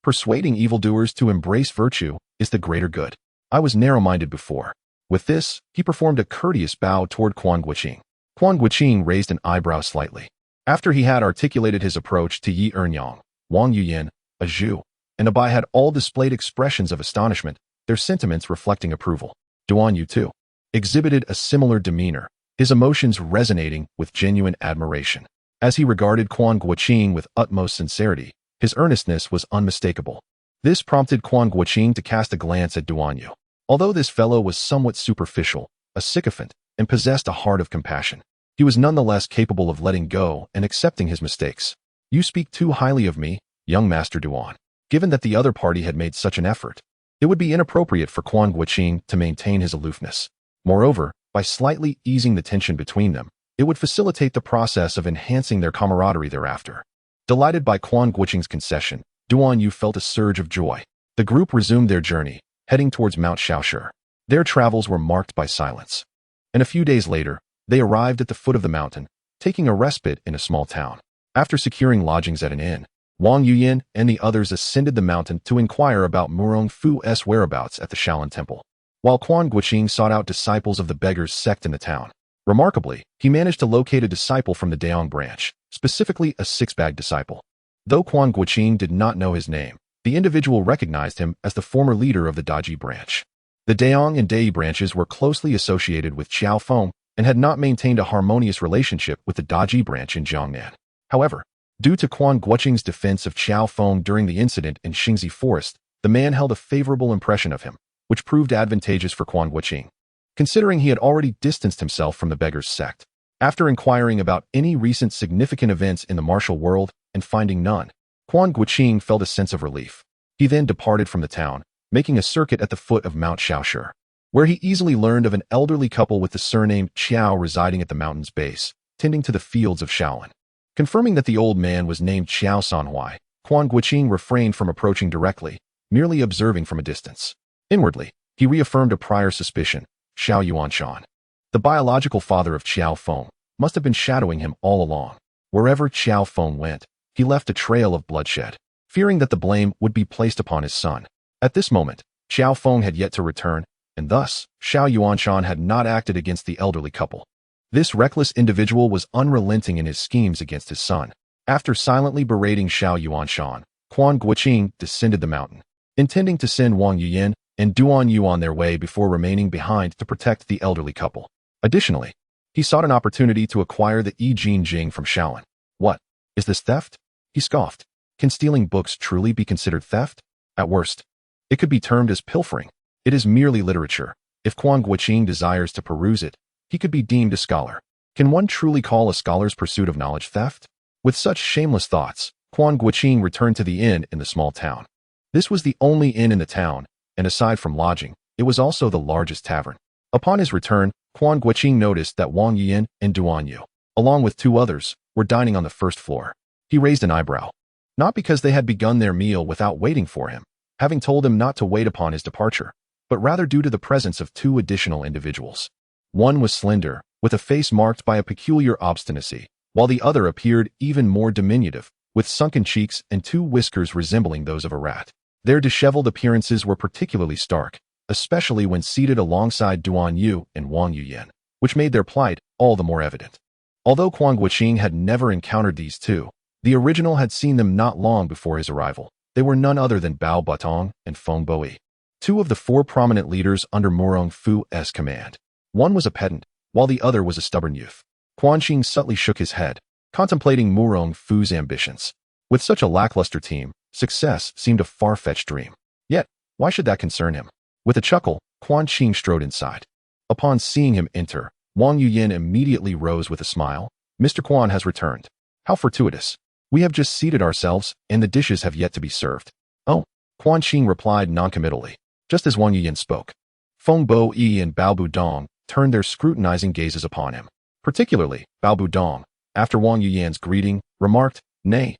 Persuading evildoers to embrace virtue is the greater good. I was narrow-minded before." With this, he performed a courteous bow toward Quan Guanqing. Quan Guanqing raised an eyebrow slightly. After he had articulated his approach to Yi Earnyang, Wang Yuyan, a Zhu, and Abai had all displayed expressions of astonishment, their sentiments reflecting approval. Duan too exhibited a similar demeanor, his emotions resonating with genuine admiration. As he regarded Quan Guanqing with utmost sincerity, his earnestness was unmistakable. This prompted Quan Guanqing to cast a glance at Duan. Although this fellow was somewhat superficial, a sycophant, and possessed a heart of compassion, he was nonetheless capable of letting go and accepting his mistakes. "You speak too highly of me, young Master Duan." Given that the other party had made such an effort, it would be inappropriate for Quan Guanqing to maintain his aloofness. Moreover, by slightly easing the tension between them, it would facilitate the process of enhancing their camaraderie thereafter. Delighted by Quan Guanqing's concession, Duan felt a surge of joy. The group resumed their journey, heading towards Mount Shaoshi. Their travels were marked by silence. And a few days later, they arrived at the foot of the mountain, taking a respite in a small town. After securing lodgings at an inn, Wang Yuyan and the others ascended the mountain to inquire about Murong Fu's whereabouts at the Shaolin Temple, while Quan Guanqing sought out disciples of the beggar's sect in the town. Remarkably, he managed to locate a disciple from the Daong branch, specifically a six-bag disciple. Though Quan Guanqing did not know his name, the individual recognized him as the former leader of the Daji branch. The Daong and Dai branches were closely associated with Qiao Feng and had not maintained a harmonious relationship with the Daji branch in Jiangnan. However, due to Quan Guanqing's defense of Qiao Feng during the incident in Xingzi Forest, the man held a favorable impression of him, which proved advantageous for Quan Guanqing, considering he had already distanced himself from the beggar's sect. After inquiring about any recent significant events in the martial world and finding none, Quan Guanqing felt a sense of relief. He then departed from the town, making a circuit at the foot of Mount Shaoshi, where he easily learned of an elderly couple with the surname Qiao residing at the mountain's base, tending to the fields of Shaolin. Confirming that the old man was named Qiao Sanhuai, Quan Guanqing refrained from approaching directly, merely observing from a distance. Inwardly, he reaffirmed a prior suspicion, Xiao Yuanshan, the biological father of Qiao Feng, must have been shadowing him all along. Wherever Qiao Feng went, he left a trail of bloodshed, fearing that the blame would be placed upon his son. At this moment, Qiao Feng had yet to return, and thus, Xiao Yuanshan had not acted against the elderly couple. This reckless individual was unrelenting in his schemes against his son. After silently berating Xiao Yuanshan, Quan Guanqing descended the mountain, intending to send Wang Yuyan and Duan Yu on their way before remaining behind to protect the elderly couple. Additionally, he sought an opportunity to acquire the Yi Jing from Shaolin. What? Is this theft? He scoffed. Can stealing books truly be considered theft? At worst, it could be termed as pilfering. It is merely literature. If Quan Guanqing desires to peruse it, he could be deemed a scholar. Can one truly call a scholar's pursuit of knowledge theft? With such shameless thoughts, Quan Guanqing returned to the inn in the small town. This was the only inn in the town, and aside from lodging, it was also the largest tavern. Upon his return, Quan Guanqing noticed that Wang Yuyan and Duan Yu, along with 2 others, were dining on the first floor. He raised an eyebrow. Not because they had begun their meal without waiting for him, having told him not to wait upon his departure, but rather due to the presence of 2 additional individuals. One was slender, with a face marked by a peculiar obstinacy, while the other appeared even more diminutive, with sunken cheeks and 2 whiskers resembling those of a rat. Their disheveled appearances were particularly stark, especially when seated alongside Duan Yu and Wang Yuyan, which made their plight all the more evident. Although Quan Guanqing had never encountered these 2, the original had seen them not long before his arrival. They were none other than Bao Butong and Feng Boyi, 2 of the 4 prominent leaders under Murong Fu's command. One was a pedant, while the other was a stubborn youth. Quan Qing subtly shook his head, contemplating Murong Fu's ambitions. With such a lackluster team, success seemed a far-fetched dream. Yet, why should that concern him? With a chuckle, Quan Qing strode inside. Upon seeing him enter, Wang Yuyan immediately rose with a smile. Mr. Quan has returned. How fortuitous. We have just seated ourselves, and the dishes have yet to be served. Oh, Quan Qing replied noncommittally, just as Wang Yuyan spoke. Feng Boyi and Bao Budong turned their scrutinizing gazes upon him. Particularly, Bao Budong, after Wang Yuyan's greeting, remarked, Nay,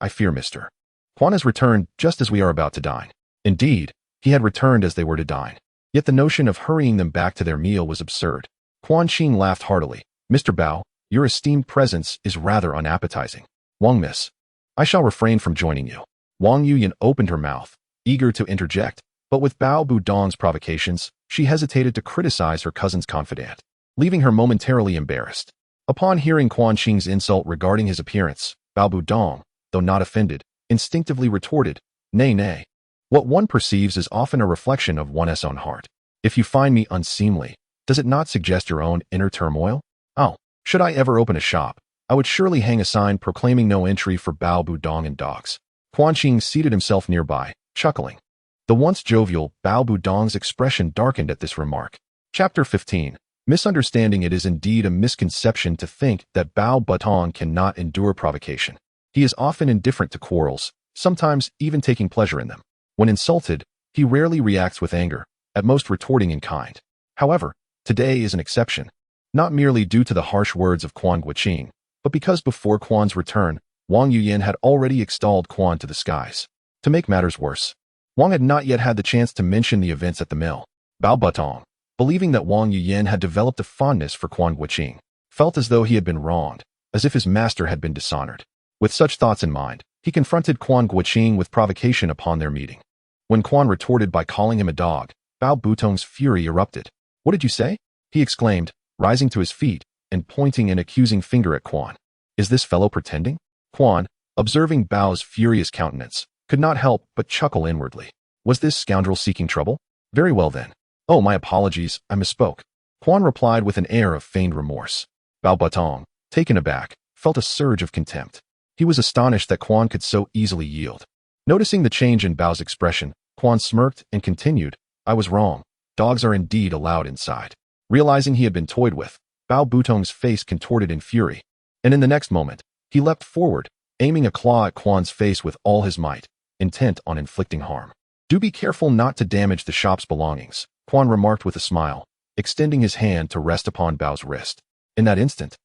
I fear Mr. Quan has returned just as we are about to dine. Indeed, he had returned as they were to dine. Yet the notion of hurrying them back to their meal was absurd. Quan Qing laughed heartily. Mr. Bao, your esteemed presence is rather unappetizing. Wang miss, I shall refrain from joining you. Wang Yuyan opened her mouth, eager to interject, but with Bao Budong's provocations, she hesitated to criticize her cousin's confidant, leaving her momentarily embarrassed. Upon hearing Quan Qing's insult regarding his appearance, Bao Budong, though not offended, instinctively retorted, Nay. What one perceives is often a reflection of one's own heart. If you find me unseemly, does it not suggest your own inner turmoil? Oh, should I ever open a shop, I would surely hang a sign proclaiming no entry for Bao Budong and dogs. Quan Qing seated himself nearby, chuckling. The once jovial Bao Budong's expression darkened at this remark. Chapter 15. Misunderstanding. It is indeed a misconception to think that Bao Budong cannot endure provocation. He is often indifferent to quarrels, sometimes even taking pleasure in them. When insulted, he rarely reacts with anger, at most retorting in kind. However, today is an exception, not merely due to the harsh words of Quan Guanqing, but because before Quan's return, Wang Yuyan had already extolled Quan to the skies. To make matters worse, Wang had not yet had the chance to mention the events at the mill. Bao Butong, believing that Wang Yuyan had developed a fondness for Quan Guanqing, felt as though he had been wronged, as if his master had been dishonored. With such thoughts in mind, he confronted Quan Guanqing with provocation upon their meeting. When Quan retorted by calling him a dog, Bao Budong's fury erupted. What did you say? He exclaimed, rising to his feet and pointing an accusing finger at Quan. Is this fellow pretending? Quan, observing Bao's furious countenance, could not help but chuckle inwardly. Was this scoundrel seeking trouble? Very well then. Oh, my apologies, I misspoke. Quan replied with an air of feigned remorse. Bao Butong, taken aback, felt a surge of contempt. He was astonished that Quan could so easily yield. Noticing the change in Bao's expression, Quan smirked and continued, I was wrong. Dogs are indeed allowed inside. Realizing he had been toyed with, Bao Budong's face contorted in fury, and in the next moment, he leapt forward, aiming a claw at Quan's face with all his might, intent on inflicting harm. Do be careful not to damage the shop's belongings, Quan remarked with a smile, extending his hand to rest upon Bao's wrist. In that instant,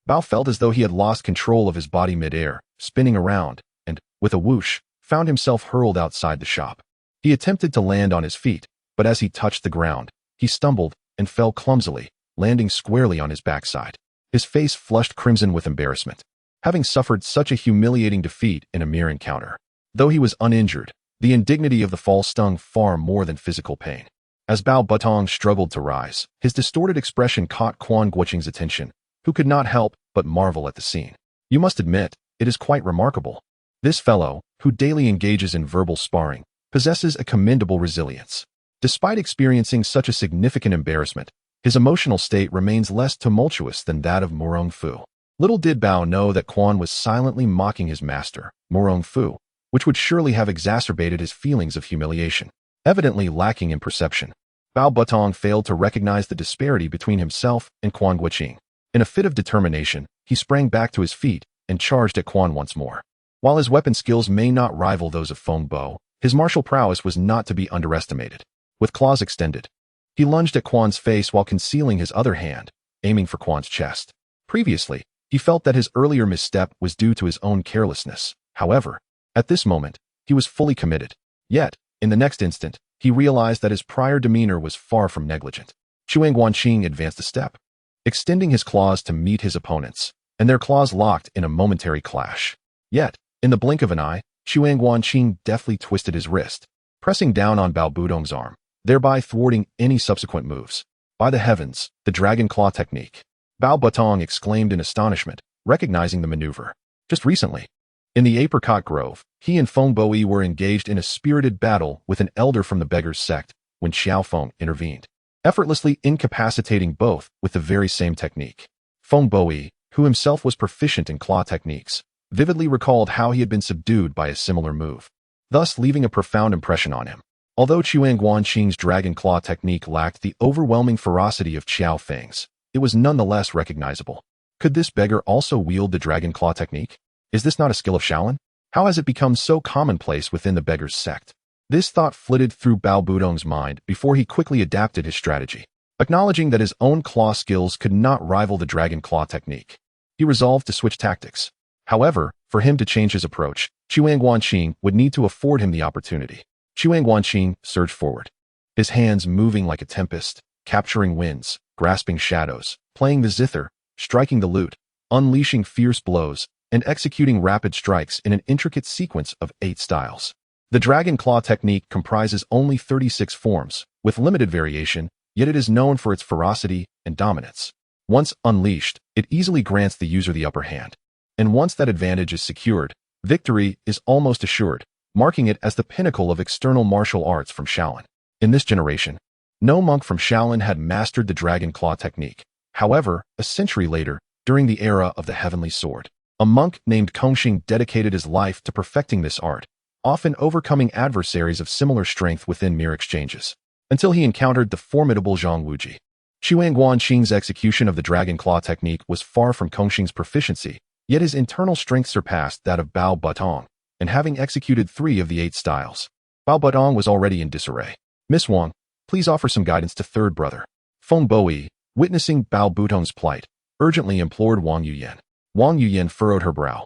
Bao felt as though he had lost control of his body mid-air, spinning around, and, with a whoosh, found himself hurled outside the shop. He attempted to land on his feet, but as he touched the ground, he stumbled and fell clumsily, landing squarely on his backside. his face flushed crimson with embarrassment, having suffered such a humiliating defeat in a mere encounter. Though he was uninjured, the indignity of the fall stung far more than physical pain. As Bao Butong struggled to rise, his distorted expression caught Quan Guanqing's attention, who could not help but marvel at the scene. "You must admit, it is quite remarkable. This fellow, who daily engages in verbal sparring, possesses a commendable resilience. Despite experiencing such a significant embarrassment, his emotional state remains less tumultuous than that of Murong Fu." Little did Bao know that Quan was silently mocking his master, Murong Fu, which would surely have exacerbated his feelings of humiliation. Evidently lacking in perception, Bao Butong failed to recognize the disparity between himself and Quan Guanqing. In a fit of determination, he sprang back to his feet and charged at Quan once more. While his weapon skills may not rival those of Feng Bo, his martial prowess was not to be underestimated. With claws extended, he lunged at Quan's face while concealing his other hand, aiming for Quan's chest. Previously, he felt that his earlier misstep was due to his own carelessness. However, at this moment, he was fully committed. Yet, in the next instant, he realized that his prior demeanor was far from negligent. Quan Guanqing advanced a step, extending his claws to meet his opponent's, and their claws locked in a momentary clash. Yet, in the blink of an eye, Quan Guanqing deftly twisted his wrist, pressing down on Bao Butong's arm, thereby thwarting any subsequent moves. "By the heavens, the Dragon Claw technique!" Bao Butong exclaimed in astonishment, recognizing the maneuver. Just recently, in the apricot grove, he and Feng Boi were engaged in a spirited battle with an elder from the Beggars sect when Qiao Feng intervened, effortlessly incapacitating both with the very same technique. Feng Boi, who himself was proficient in claw techniques, vividly recalled how he had been subdued by a similar move, thus leaving a profound impression on him. Although Quan Guanqing's Dragon Claw technique lacked the overwhelming ferocity of Qiao Feng's, it was nonetheless recognizable. Could this beggar also wield the Dragon Claw technique? Is this not a skill of Shaolin? How has it become so commonplace within the Beggars sect? This thought flitted through Bao Butong's mind before he quickly adapted his strategy. Acknowledging that his own claw skills could not rival the Dragon Claw technique, he resolved to switch tactics. However, for him to change his approach, Quan Guanqing would need to afford him the opportunity. Quan Guanqing surged forward, his hands moving like a tempest, capturing winds, grasping shadows, playing the zither, striking the lute, unleashing fierce blows, and executing rapid strikes in an intricate sequence of 8 styles. The Dragon Claw technique comprises only 36 forms, with limited variation, yet it is known for its ferocity and dominance. Once unleashed, it easily grants the user the upper hand. And once that advantage is secured, victory is almost assured, marking it as the pinnacle of external martial arts from Shaolin. In this generation, no monk from Shaolin had mastered the Dragon Claw technique. However, a century later, during the era of the Heavenly Sword, a monk named Kongxing dedicated his life to perfecting this art, often overcoming adversaries of similar strength within mere exchanges, until he encountered the formidable Zhang Wuji. Quan Guanqing's execution of the Dragon Claw technique was far from Kongxing's proficiency, yet his internal strength surpassed that of Bao Butong, and having executed 3 of the 8 styles, Bao Butong was already in disarray. "Miss Wang, please offer some guidance to third brother." Feng Boi, witnessing Bao Butong's plight, urgently implored Wang Yuyan. Wang Yuyan furrowed her brow,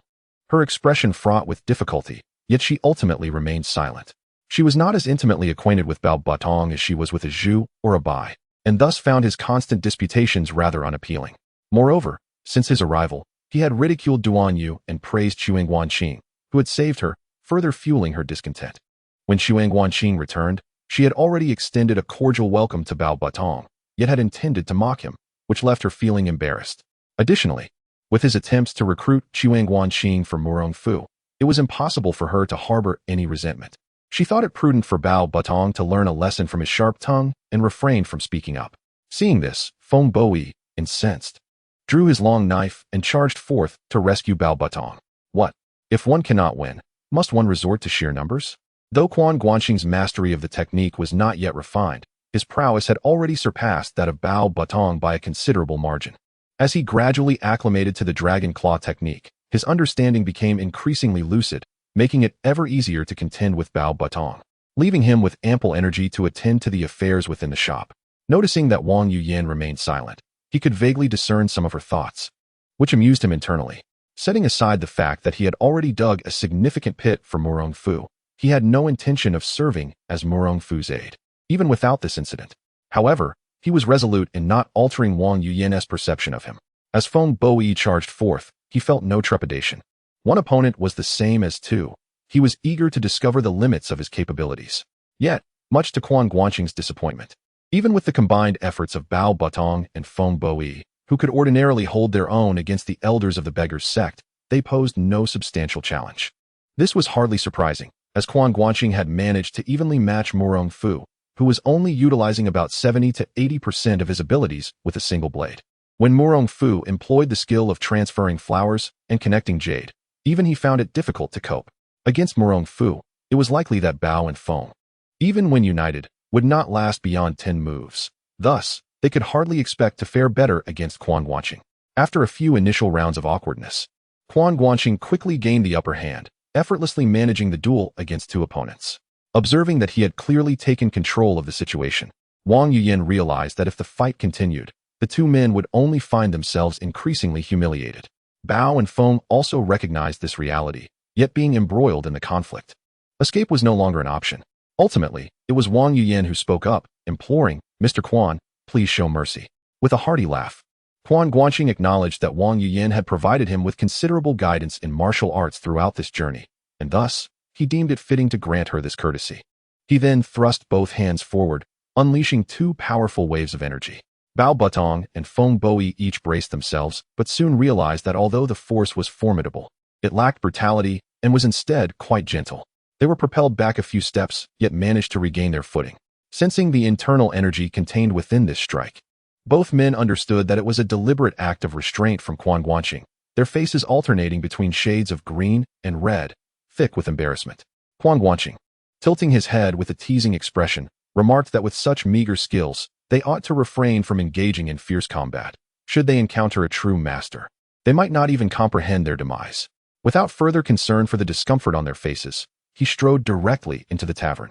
her expression fraught with difficulty, yet she ultimately remained silent. She was not as intimately acquainted with Bao Butong as she was with a Zhu or a Bai, and thus found his constant disputations rather unappealing. Moreover, since his arrival, he had ridiculed Duan Yu and praised Quan Guanqing, who had saved her, further fueling her discontent. When Quan Guanqing returned, she had already extended a cordial welcome to Bao Butong, yet had intended to mock him, which left her feeling embarrassed. Additionally, with his attempts to recruit Quan Guanqing for Murong Fu, it was impossible for her to harbor any resentment. She thought it prudent for Bao Butong to learn a lesson from his sharp tongue and refrained from speaking up. Seeing this, Feng Boi, incensed, drew his long knife and charged forth to rescue Bao Butong. What? If one cannot win, must one resort to sheer numbers? Though Quan Guanqing's mastery of the technique was not yet refined, his prowess had already surpassed that of Bao Butong by a considerable margin. As he gradually acclimated to the Dragon Claw technique, his understanding became increasingly lucid, making it ever easier to contend with Bao Butong, leaving him with ample energy to attend to the affairs within the shop. Noticing that Wang Yuyan remained silent, he could vaguely discern some of her thoughts, which amused him internally. Setting aside the fact that he had already dug a significant pit for Murong Fu, he had no intention of serving as Murong Fu's aide, even without this incident. However, he was resolute in not altering Wang Yuyan's perception of him. As Feng Boyi charged forth, he felt no trepidation. One opponent was the same as two. He was eager to discover the limits of his capabilities. Yet, much to Quan Guanqing's disappointment, even with the combined efforts of Bao Batong and Feng Boyi, who could ordinarily hold their own against the elders of the Beggars sect, they posed no substantial challenge. This was hardly surprising, as Quan Guanqing had managed to evenly match Murong Fu, who was only utilizing about 70 to 80% of his abilities with a single blade. When Murong Fu employed the skill of transferring flowers and connecting jade, even he found it difficult to cope. Against Murong Fu, it was likely that Bao and Feng, even when united, would not last beyond 10 moves. Thus, they could hardly expect to fare better against Quan Guanqing. After a few initial rounds of awkwardness, Quan Guanqing quickly gained the upper hand, effortlessly managing the duel against two opponents. Observing that he had clearly taken control of the situation, Wang Yuyan realized that if the fight continued, the two men would only find themselves increasingly humiliated. Bao and Feng also recognized this reality, yet being embroiled in the conflict, escape was no longer an option. Ultimately, it was Wang Yuyan who spoke up, imploring, "Mr. Quan, please show mercy." With a hearty laugh, Quan Guanqing acknowledged that Wang Yuyan had provided him with considerable guidance in martial arts throughout this journey, and thus, he deemed it fitting to grant her this courtesy. He then thrust both hands forward, unleashing two powerful waves of energy. Bao Batong and Feng Boyi each braced themselves, but soon realized that although the force was formidable, it lacked brutality and was instead quite gentle. They were propelled back a few steps, yet managed to regain their footing. Sensing the internal energy contained within this strike, both men understood that it was a deliberate act of restraint from Quan Guanqing, their faces alternating between shades of green and red, thick with embarrassment. Quan Guanqing, tilting his head with a teasing expression, remarked that with such meager skills, they ought to refrain from engaging in fierce combat. Should they encounter a true master, they might not even comprehend their demise. Without further concern for the discomfort on their faces, he strode directly into the tavern,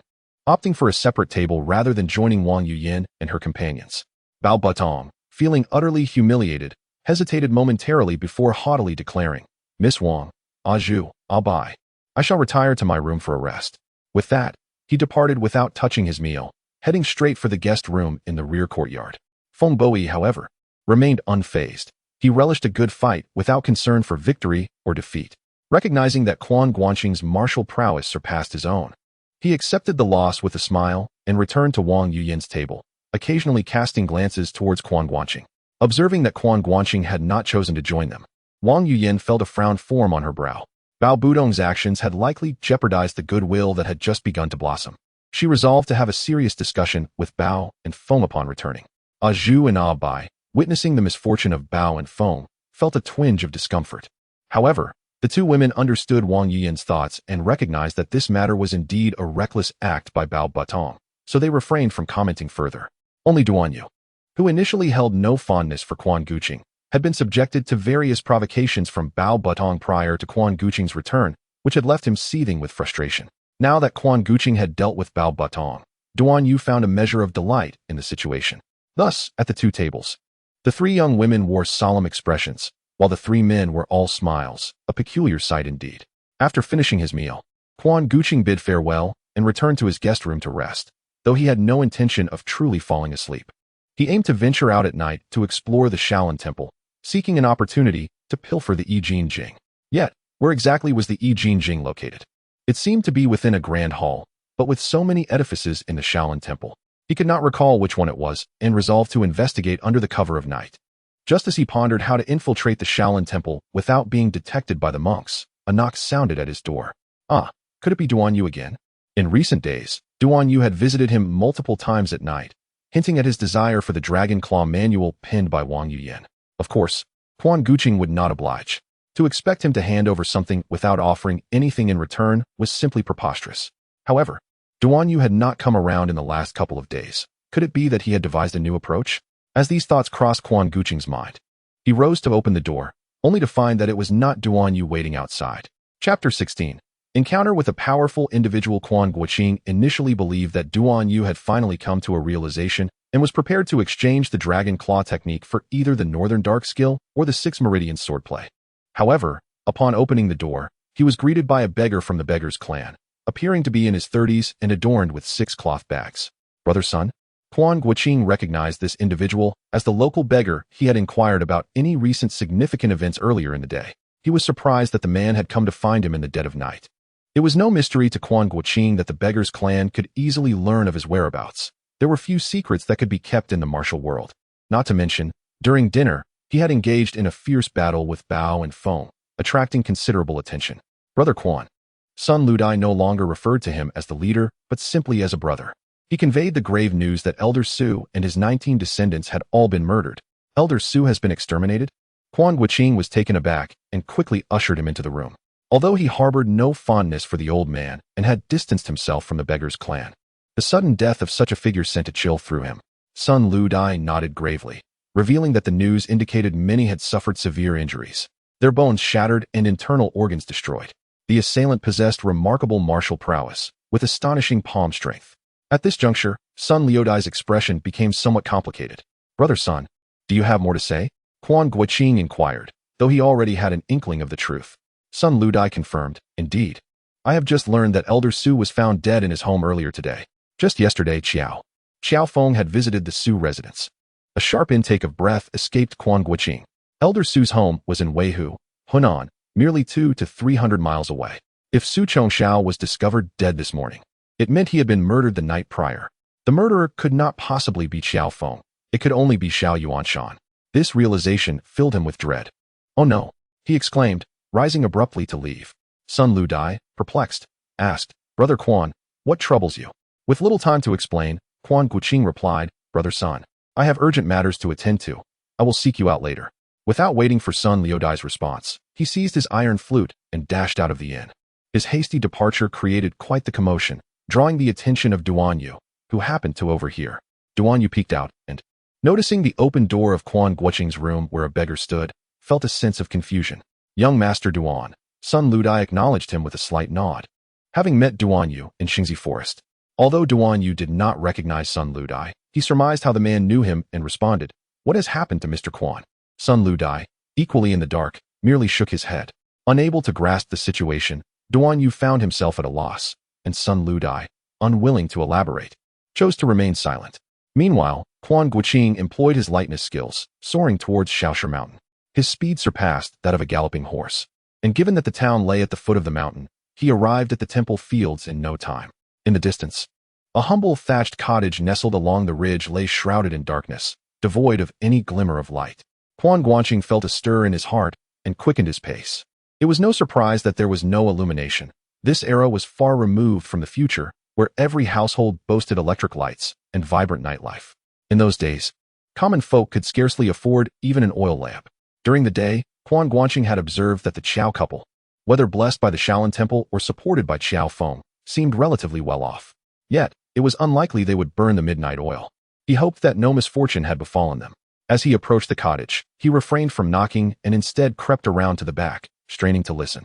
opting for a separate table rather than joining Wang Yuyan and her companions. Bao Batong, feeling utterly humiliated, hesitated momentarily before haughtily declaring, "Miss Wang, Aju, I'll buy. I shall retire to my room for a rest." With that, he departed without touching his meal, heading straight for the guest room in the rear courtyard. Feng Boyi, however, remained unfazed. He relished a good fight without concern for victory or defeat. Recognizing that Quan Guanqing's martial prowess surpassed his own, he accepted the loss with a smile and returned to Wang Yuyan's table, occasionally casting glances towards Quan Guanqing. Observing that Quan Guanqing had not chosen to join them, Wang Yuyan felt a frown form on her brow. Bao Budong's actions had likely jeopardized the goodwill that had just begun to blossom. She resolved to have a serious discussion with Bao and Feng upon returning. Aju and Ah Bai, witnessing the misfortune of Bao and Feng, felt a twinge of discomfort. However, the two women understood Wang Yuyan's thoughts and recognized that this matter was indeed a reckless act by Bao Batong, so they refrained from commenting further. Only Duan Yu, who initially held no fondness for Quan Guanqing, had been subjected to various provocations from Bao Batong prior to Quan Guanqing's return, which had left him seething with frustration. Now that Quan Guanqing had dealt with Bao Batong, Duan Yu found a measure of delight in the situation. Thus, at the two tables, the three young women wore solemn expressions, while the three men were all smiles, a peculiar sight indeed. After finishing his meal, Quan Guanqing bid farewell and returned to his guest room to rest, though he had no intention of truly falling asleep. He aimed to venture out at night to explore the Shaolin Temple, seeking an opportunity to pilfer the Yi Jin Jing. Yet, where exactly was the Yi Jin Jing located? It seemed to be within a grand hall, but with so many edifices in the Shaolin Temple, he could not recall which one it was and resolved to investigate under the cover of night. Just as he pondered how to infiltrate the Shaolin Temple without being detected by the monks, a knock sounded at his door. Ah, could it be Duan Yu again? In recent days, Duan Yu had visited him multiple times at night, hinting at his desire for the Dragon Claw manual penned by Wang Yuyan. Of course, Quan Guanqing would not oblige. To expect him to hand over something without offering anything in return was simply preposterous. However, Duan Yu had not come around in the last couple of days. Could it be that he had devised a new approach? As these thoughts crossed Quan Guanqing's mind, he rose to open the door, only to find that it was not Duan Yu waiting outside. Chapter 16. Encounter with a powerful individual. Quan Guanqing initially believed that Duan Yu had finally come to a realization and was prepared to exchange the Dragon Claw technique for either the Northern Dark skill or the Six Meridian swordplay. However, upon opening the door, he was greeted by a beggar from the Beggars clan, appearing to be in his 30s and adorned with 6 cloth bags. "Brother Sun?" Quan Guanqing recognized this individual as the local beggar he had inquired about any recent significant events earlier in the day. He was surprised that the man had come to find him in the dead of night. It was no mystery to Quan Guanqing that the beggar's clan could easily learn of his whereabouts. There were few secrets that could be kept in the martial world. Not to mention, during dinner, he had engaged in a fierce battle with Bao and Feng, attracting considerable attention. Brother Quan. Sun Ludai no longer referred to him as the leader, but simply as a brother. He conveyed the grave news that Elder Su and his 19 descendants had all been murdered. Elder Su has been exterminated? Quan Guanqing was taken aback and quickly ushered him into the room. Although he harbored no fondness for the old man and had distanced himself from the beggar's clan, the sudden death of such a figure sent a chill through him. Sun Ludai nodded gravely, revealing that the news indicated many had suffered severe injuries, their bones shattered and internal organs destroyed. The assailant possessed remarkable martial prowess, with astonishing palm strength. At this juncture, Sun Liudai's expression became somewhat complicated. Brother Sun, do you have more to say? Quan Guanqing inquired, though he already had an inkling of the truth. Sun Ludai confirmed, indeed. I have just learned that Elder Su was found dead in his home earlier today. Just yesterday, Qiao Feng had visited the Su residence. A sharp intake of breath escaped Quan Guanqing. Elder Su's home was in Weihu, Hunan, merely 200 to 300 miles away. If Su Chongshao was discovered dead this morning, it meant he had been murdered the night prior. The murderer could not possibly be Qiao Feng. It could only be Xiao Yuanshan. This realization filled him with dread. Oh no, he exclaimed, rising abruptly to leave. Sun Ludai, perplexed, asked, Brother Quan, what troubles you? With little time to explain, Quan Guanqing replied, Brother Sun, I have urgent matters to attend to. I will seek you out later. Without waiting for Sun Liudai's response, he seized his iron flute and dashed out of the inn. His hasty departure created quite the commotion, drawing the attention of Duan Yu, who happened to overhear. Duan Yu peeked out and, noticing the open door of Quan Guanqing's room where a beggar stood, felt a sense of confusion. Young Master Duan, Sun Ludai acknowledged him with a slight nod. Having met Duan Yu in Xingzi Forest, although Duan Yu did not recognize Sun Ludai, he surmised how the man knew him and responded, What has happened to Mr. Quan? Sun Ludai, equally in the dark, merely shook his head. Unable to grasp the situation, Duan Yu found himself at a loss, and Sun Ludai, unwilling to elaborate, chose to remain silent. Meanwhile, Quan Guanqing employed his lightness skills, soaring towards Shaoshi Mountain. His speed surpassed that of a galloping horse, and given that the town lay at the foot of the mountain, he arrived at the temple fields in no time. In the distance, a humble thatched cottage nestled along the ridge lay shrouded in darkness, devoid of any glimmer of light. Quan Guanqing felt a stir in his heart and quickened his pace. It was no surprise that there was no illumination. This era was far removed from the future, where every household boasted electric lights and vibrant nightlife. In those days, common folk could scarcely afford even an oil lamp. During the day, Quan Guanqing had observed that the Qiao couple, whether blessed by the Shaolin Temple or supported by Qiao Feng, seemed relatively well off. Yet, it was unlikely they would burn the midnight oil. He hoped that no misfortune had befallen them. As he approached the cottage, he refrained from knocking and instead crept around to the back, straining to listen.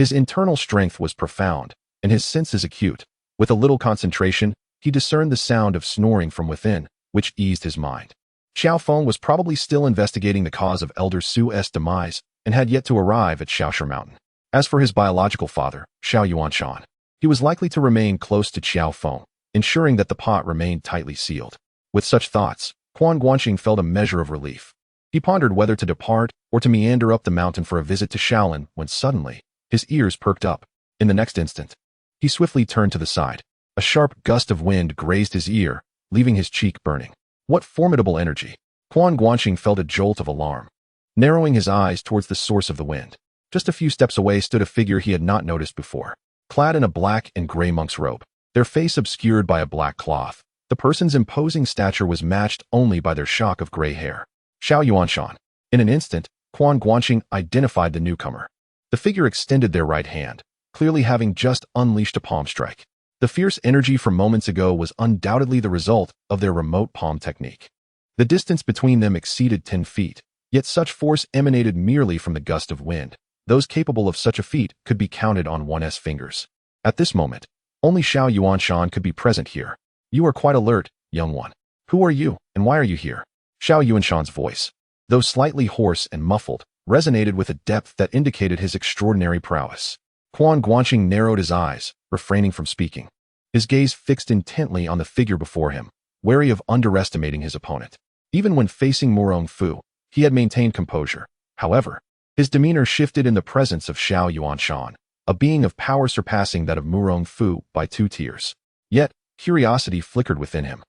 His internal strength was profound, and his senses acute. With a little concentration, he discerned the sound of snoring from within, which eased his mind. Qiao Feng was probably still investigating the cause of Elder Su's demise and had yet to arrive at Shaoshi Mountain. As for his biological father, Xiao Yuanshan, he was likely to remain close to Qiao Feng, ensuring that the pot remained tightly sealed. With such thoughts, Quan Guanqing felt a measure of relief. He pondered whether to depart or to meander up the mountain for a visit to Shaolin when suddenly, his ears perked up. In the next instant, he swiftly turned to the side. A sharp gust of wind grazed his ear, leaving his cheek burning. What formidable energy! Quan Guanqing felt a jolt of alarm. Narrowing his eyes towards the source of the wind, just a few steps away stood a figure he had not noticed before. Clad in a black and gray monk's robe, their face obscured by a black cloth, the person's imposing stature was matched only by their shock of gray hair. Xiao Yuanshan. In an instant, Quan Guanqing identified the newcomer. The figure extended their right hand, clearly having just unleashed a palm strike. The fierce energy from moments ago was undoubtedly the result of their remote palm technique. The distance between them exceeded 10 feet, yet such force emanated merely from the gust of wind. Those capable of such a feat could be counted on one's fingers. At this moment, only Xiao Yuanshan could be present here. You are quite alert, young one. Who are you, and why are you here? Xiao Yuanshan's voice, though slightly hoarse and muffled, resonated with a depth that indicated his extraordinary prowess. Quan Guanqing narrowed his eyes, refraining from speaking. His gaze fixed intently on the figure before him, wary of underestimating his opponent. Even when facing Murong Fu, he had maintained composure. However, his demeanor shifted in the presence of Xiao Yuanshan, a being of power surpassing that of Murong Fu by 2 tiers. Yet, curiosity flickered within him.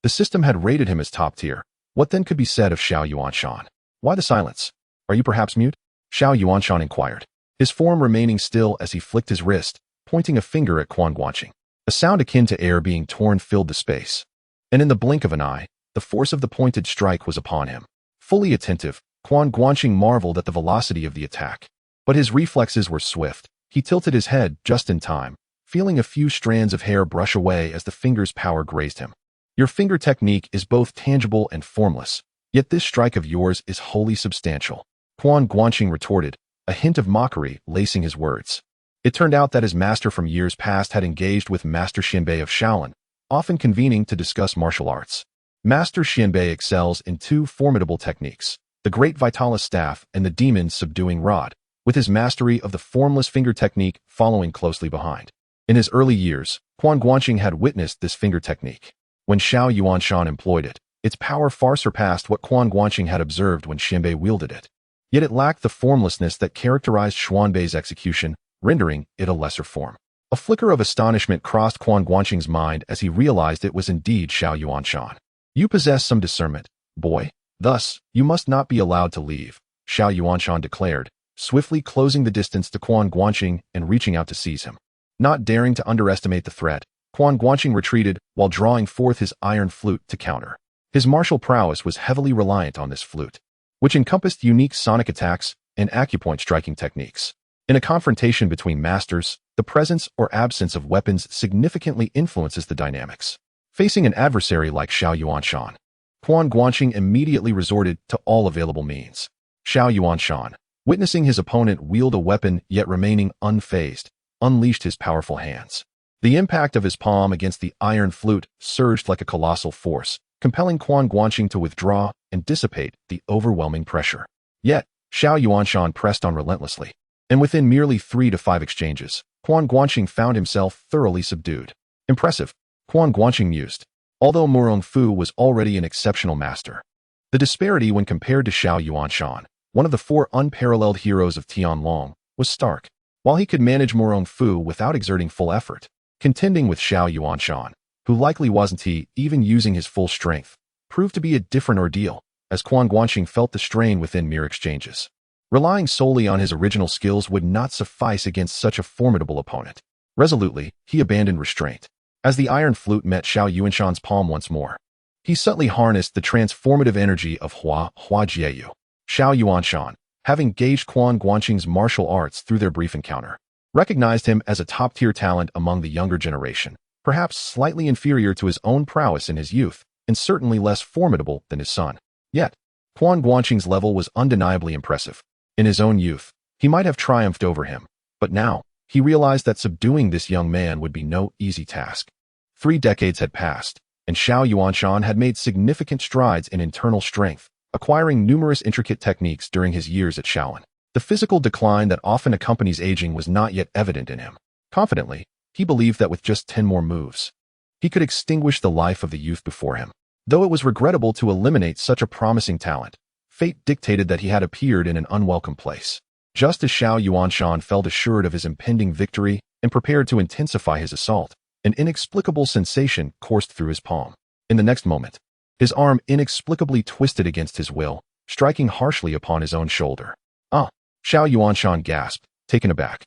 The system had rated him as top tier. What then could be said of Xiao Yuanshan? Why the silence? Are you perhaps mute? Xiao Yuanshan inquired, his form remaining still as he flicked his wrist, pointing a finger at Quan Guanqing. A sound akin to air being torn filled the space. And in the blink of an eye, the force of the pointed strike was upon him. Fully attentive, Quan Guanqing marveled at the velocity of the attack. But his reflexes were swift. He tilted his head just in time, feeling a few strands of hair brush away as the finger's power grazed him. Your finger technique is both tangible and formless, yet this strike of yours is wholly substantial, Quan Guanqing retorted, a hint of mockery lacing his words. It turned out that his master from years past had engaged with Master Xianbei of Shaolin, often convening to discuss martial arts. Master Xianbei excels in 2 formidable techniques, the Great Vitalis Staff and the Demon Subduing Rod, with his mastery of the formless finger technique following closely behind. In his early years, Quan Guanqing had witnessed this finger technique. When Xiao Yuanshan employed it, its power far surpassed what Quan Guanqing had observed when Xianbei wielded it. Yet it lacked the formlessness that characterized Xuanbei's execution, rendering it a lesser form. A flicker of astonishment crossed Quan Guanqing's mind as he realized it was indeed Xiao Yuanshan. You possess some discernment, boy. Thus, you must not be allowed to leave, Xiao Yuanshan declared, swiftly closing the distance to Quan Guanqing and reaching out to seize him. Not daring to underestimate the threat, Quan Guanqing retreated while drawing forth his iron flute to counter. His martial prowess was heavily reliant on this flute, which encompassed unique sonic attacks and acupoint striking techniques. In a confrontation between masters, the presence or absence of weapons significantly influences the dynamics. Facing an adversary like Xiao Yuanshan, Quan Guanqing immediately resorted to all available means. Xiao Yuanshan, witnessing his opponent wield a weapon yet remaining unfazed, unleashed his powerful hands. The impact of his palm against the iron flute surged like a colossal force, compelling Quan Guanqing to withdraw and dissipate the overwhelming pressure. Yet, Xiao Yuanshan pressed on relentlessly, and within merely 3 to 5 exchanges, Quan Guanqing found himself thoroughly subdued. Impressive, Quan Guanqing mused, although Murong Fu was already an exceptional master. The disparity when compared to Xiao Yuanshan, one of the 4 unparalleled heroes of Tianlong, was stark. While he could manage Murong Fu without exerting full effort, contending with Xiao Yuanshan, who likely wasn't even using his full strength, proved to be a different ordeal, as Quan Guanqing felt the strain within mere exchanges. Relying solely on his original skills would not suffice against such a formidable opponent. Resolutely, he abandoned restraint. As the iron flute met Xiao Yuanshan's palm once more, he subtly harnessed the transformative energy of Hua Jiayu. Xiao Yuanshan, having gauged Quan Guanqing's martial arts through their brief encounter, recognized him as a top-tier talent among the younger generation, perhaps slightly inferior to his own prowess in his youth, and certainly less formidable than his son. Yet, Quan Guanqing's level was undeniably impressive. In his own youth, he might have triumphed over him, but now, he realized that subduing this young man would be no easy task. 3 decades had passed, and Xiao Yuanshan had made significant strides in internal strength, acquiring numerous intricate techniques during his years at Shaolin. The physical decline that often accompanies aging was not yet evident in him. Confidently, he believed that with just 10 more moves, he could extinguish the life of the youth before him. Though it was regrettable to eliminate such a promising talent, fate dictated that he had appeared in an unwelcome place. Just as Xiao Yuanshan felt assured of his impending victory and prepared to intensify his assault, an inexplicable sensation coursed through his palm. In the next moment, his arm inexplicably twisted against his will, striking harshly upon his own shoulder. Xiao Yuanshan gasped, taken aback.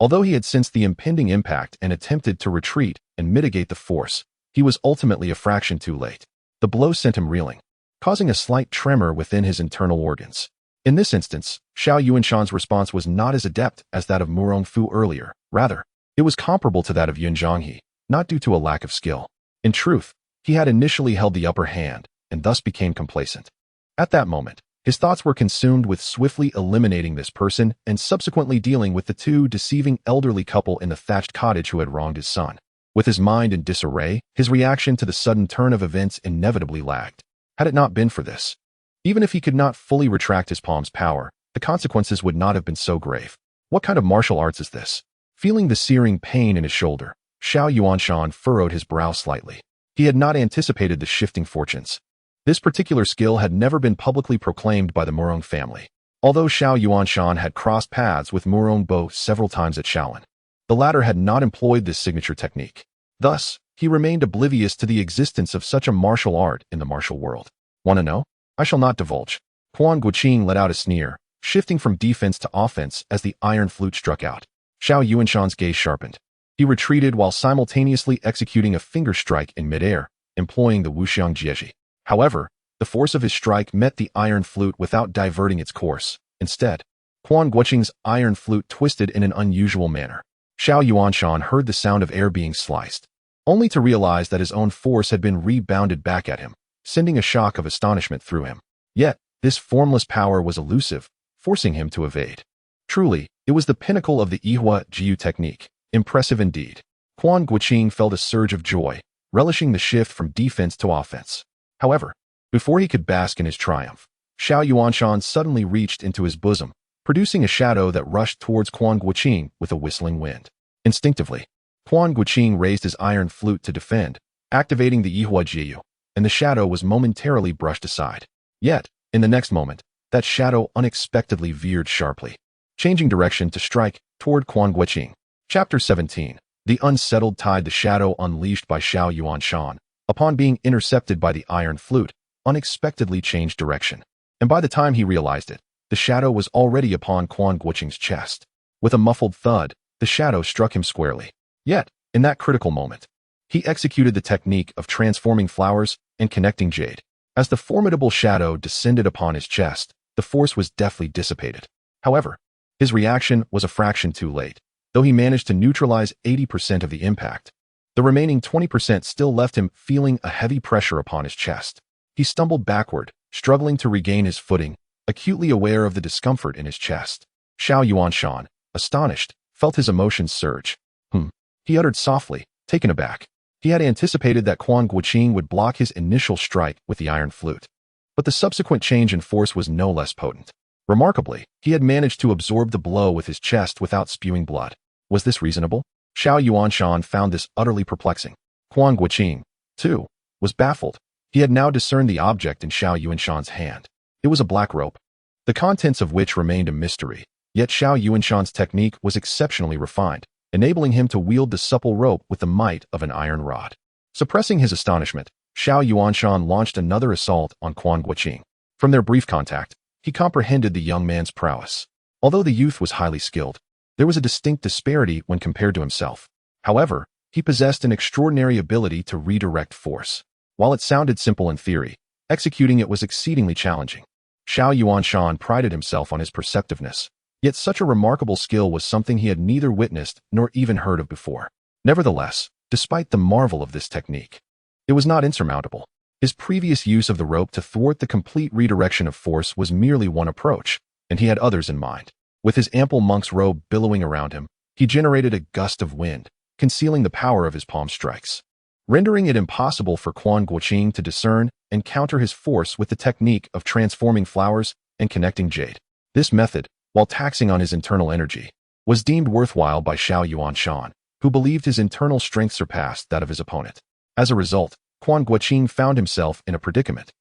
Although he had sensed the impending impact and attempted to retreat and mitigate the force, he was ultimately a fraction too late. The blow sent him reeling, causing a slight tremor within his internal organs. In this instance, Xiao Yuanshan's response was not as adept as that of Murong Fu earlier. Rather, it was comparable to that of Yun Zhonghe, not due to a lack of skill. In truth, he had initially held the upper hand, and thus became complacent. At that moment, his thoughts were consumed with swiftly eliminating this person and subsequently dealing with the 2 deceiving elderly couple in the thatched cottage who had wronged his son. With his mind in disarray, his reaction to the sudden turn of events inevitably lagged. Had it not been for this, even if he could not fully retract his palm's power, the consequences would not have been so grave. What kind of martial arts is this? Feeling the searing pain in his shoulder, Xiao Yuanshan furrowed his brow slightly. He had not anticipated the shifting fortunes. This particular skill had never been publicly proclaimed by the Murong family, although Xiao Yuanshan had crossed paths with Murong Bo several times at Shaolin. The latter had not employed this signature technique. Thus, he remained oblivious to the existence of such a martial art in the martial world. Want to know? I shall not divulge. Quan Guanqing let out a sneer, shifting from defense to offense as the iron flute struck out. Xiao Yuanshan's gaze sharpened. He retreated while simultaneously executing a finger strike in midair, employing the Wuxiang Jieji. However, the force of his strike met the iron flute without diverting its course. Instead, Quan Guanqing's iron flute twisted in an unusual manner. Xiao Yuanshan heard the sound of air being sliced, only to realize that his own force had been rebounded back at him, sending a shock of astonishment through him. Yet, this formless power was elusive, forcing him to evade. Truly, it was the pinnacle of the Yihua Jiu technique. Impressive indeed. Quan Guanqing felt a surge of joy, relishing the shift from defense to offense. However, before he could bask in his triumph, Xiao Yuanshan suddenly reached into his bosom, producing a shadow that rushed towards Quan Guanqing with a whistling wind. Instinctively, Quan Guanqing raised his iron flute to defend, activating the Yihua Jiu, and the shadow was momentarily brushed aside. Yet, in the next moment, that shadow unexpectedly veered sharply, changing direction to strike toward Quan Guanqing. Chapter 17. The unsettled tide. The shadow unleashed by Xiao Yuanshan, upon being intercepted by the iron flute, unexpectedly changed direction. And by the time he realized it, the shadow was already upon Quan Guanqing's chest. With a muffled thud, the shadow struck him squarely. Yet, in that critical moment, he executed the technique of transforming flowers and connecting jade. As the formidable shadow descended upon his chest, the force was deftly dissipated. However, his reaction was a fraction too late. Though he managed to neutralize 80% of the impact, the remaining 20% still left him feeling a heavy pressure upon his chest. He stumbled backward, struggling to regain his footing, acutely aware of the discomfort in his chest. Xiao Yuanshan, astonished, felt his emotions surge. He uttered softly, taken aback. He had anticipated that Quan Guanqing would block his initial strike with the iron flute. But the subsequent change in force was no less potent. Remarkably, he had managed to absorb the blow with his chest without spewing blood. Was this reasonable? Xiao Yuanshan found this utterly perplexing. Quan Guanqing, too, was baffled. He had now discerned the object in Xiao Yuanshan's hand. It was a black rope, the contents of which remained a mystery. Yet Xiao Yuanshan's technique was exceptionally refined, enabling him to wield the supple rope with the might of an iron rod. Suppressing his astonishment, Xiao Yuanshan launched another assault on Quan Guanqing. From their brief contact, he comprehended the young man's prowess. Although the youth was highly skilled, there was a distinct disparity when compared to himself. However, he possessed an extraordinary ability to redirect force. While it sounded simple in theory, executing it was exceedingly challenging. Xiao Yuanshan prided himself on his perceptiveness, yet such a remarkable skill was something he had neither witnessed nor even heard of before. Nevertheless, despite the marvel of this technique, it was not insurmountable. His previous use of the rope to thwart the complete redirection of force was merely one approach, and he had others in mind. With his ample monk's robe billowing around him, he generated a gust of wind, concealing the power of his palm strikes, rendering it impossible for Quan Guanqing to discern and counter his force with the technique of transforming flowers and connecting jade. This method, while taxing on his internal energy, was deemed worthwhile by Xiao Yuanshan, who believed his internal strength surpassed that of his opponent. As a result, Quan Guanqing found himself in a predicament.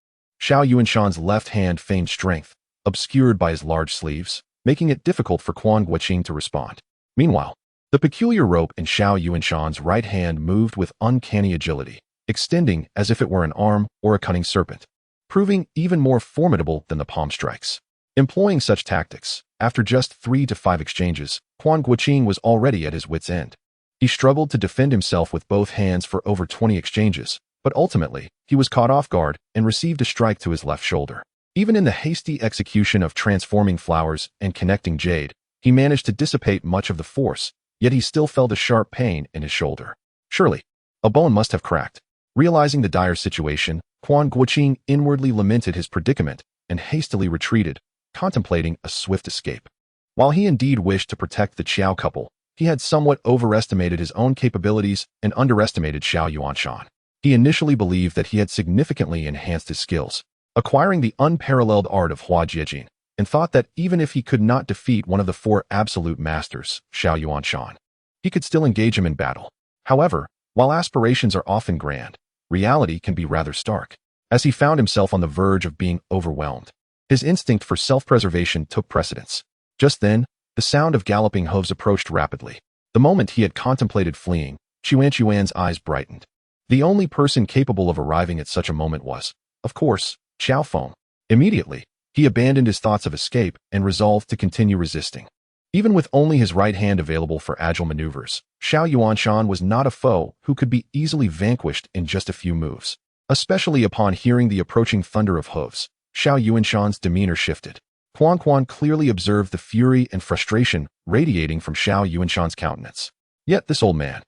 Xiao Yuanshan's left hand feigned strength, obscured by his large sleeves, making it difficult for Quan Guanqing to respond. Meanwhile, the peculiar rope in Xiao Yuanshan's right hand moved with uncanny agility, extending as if it were an arm or a cunning serpent, proving even more formidable than the palm strikes. Employing such tactics, after just 3 to 5 exchanges, Quan Guanqing was already at his wit's end. He struggled to defend himself with both hands for over 20 exchanges, but ultimately, he was caught off guard and received a strike to his left shoulder. Even in the hasty execution of transforming flowers and connecting jade, he managed to dissipate much of the force, yet he still felt a sharp pain in his shoulder. Surely, a bone must have cracked. Realizing the dire situation, Quan Guanqing inwardly lamented his predicament and hastily retreated, contemplating a swift escape. While he indeed wished to protect the Qiao couple, he had somewhat overestimated his own capabilities and underestimated Xiao Yuanshan. He initially believed that he had significantly enhanced his skills, acquiring the unparalleled art of Hua Jiejing, and thought that even if he could not defeat one of the 4 absolute masters, Xiao Yuanshan, he could still engage him in battle. However, while aspirations are often grand, reality can be rather stark. As he found himself on the verge of being overwhelmed, his instinct for self-preservation took precedence. Just then, the sound of galloping hooves approached rapidly. The moment he had contemplated fleeing, Xuan's eyes brightened. The only person capable of arriving at such a moment was, of course, Qiao Feng. Immediately, he abandoned his thoughts of escape and resolved to continue resisting. Even with only his right hand available for agile maneuvers, Xiao Yuanshan was not a foe who could be easily vanquished in just a few moves. Especially upon hearing the approaching thunder of hooves, Xiao Yuanshan's demeanor shifted. Quan clearly observed the fury and frustration radiating from Xiao Yuanshan's countenance. Yet this old man,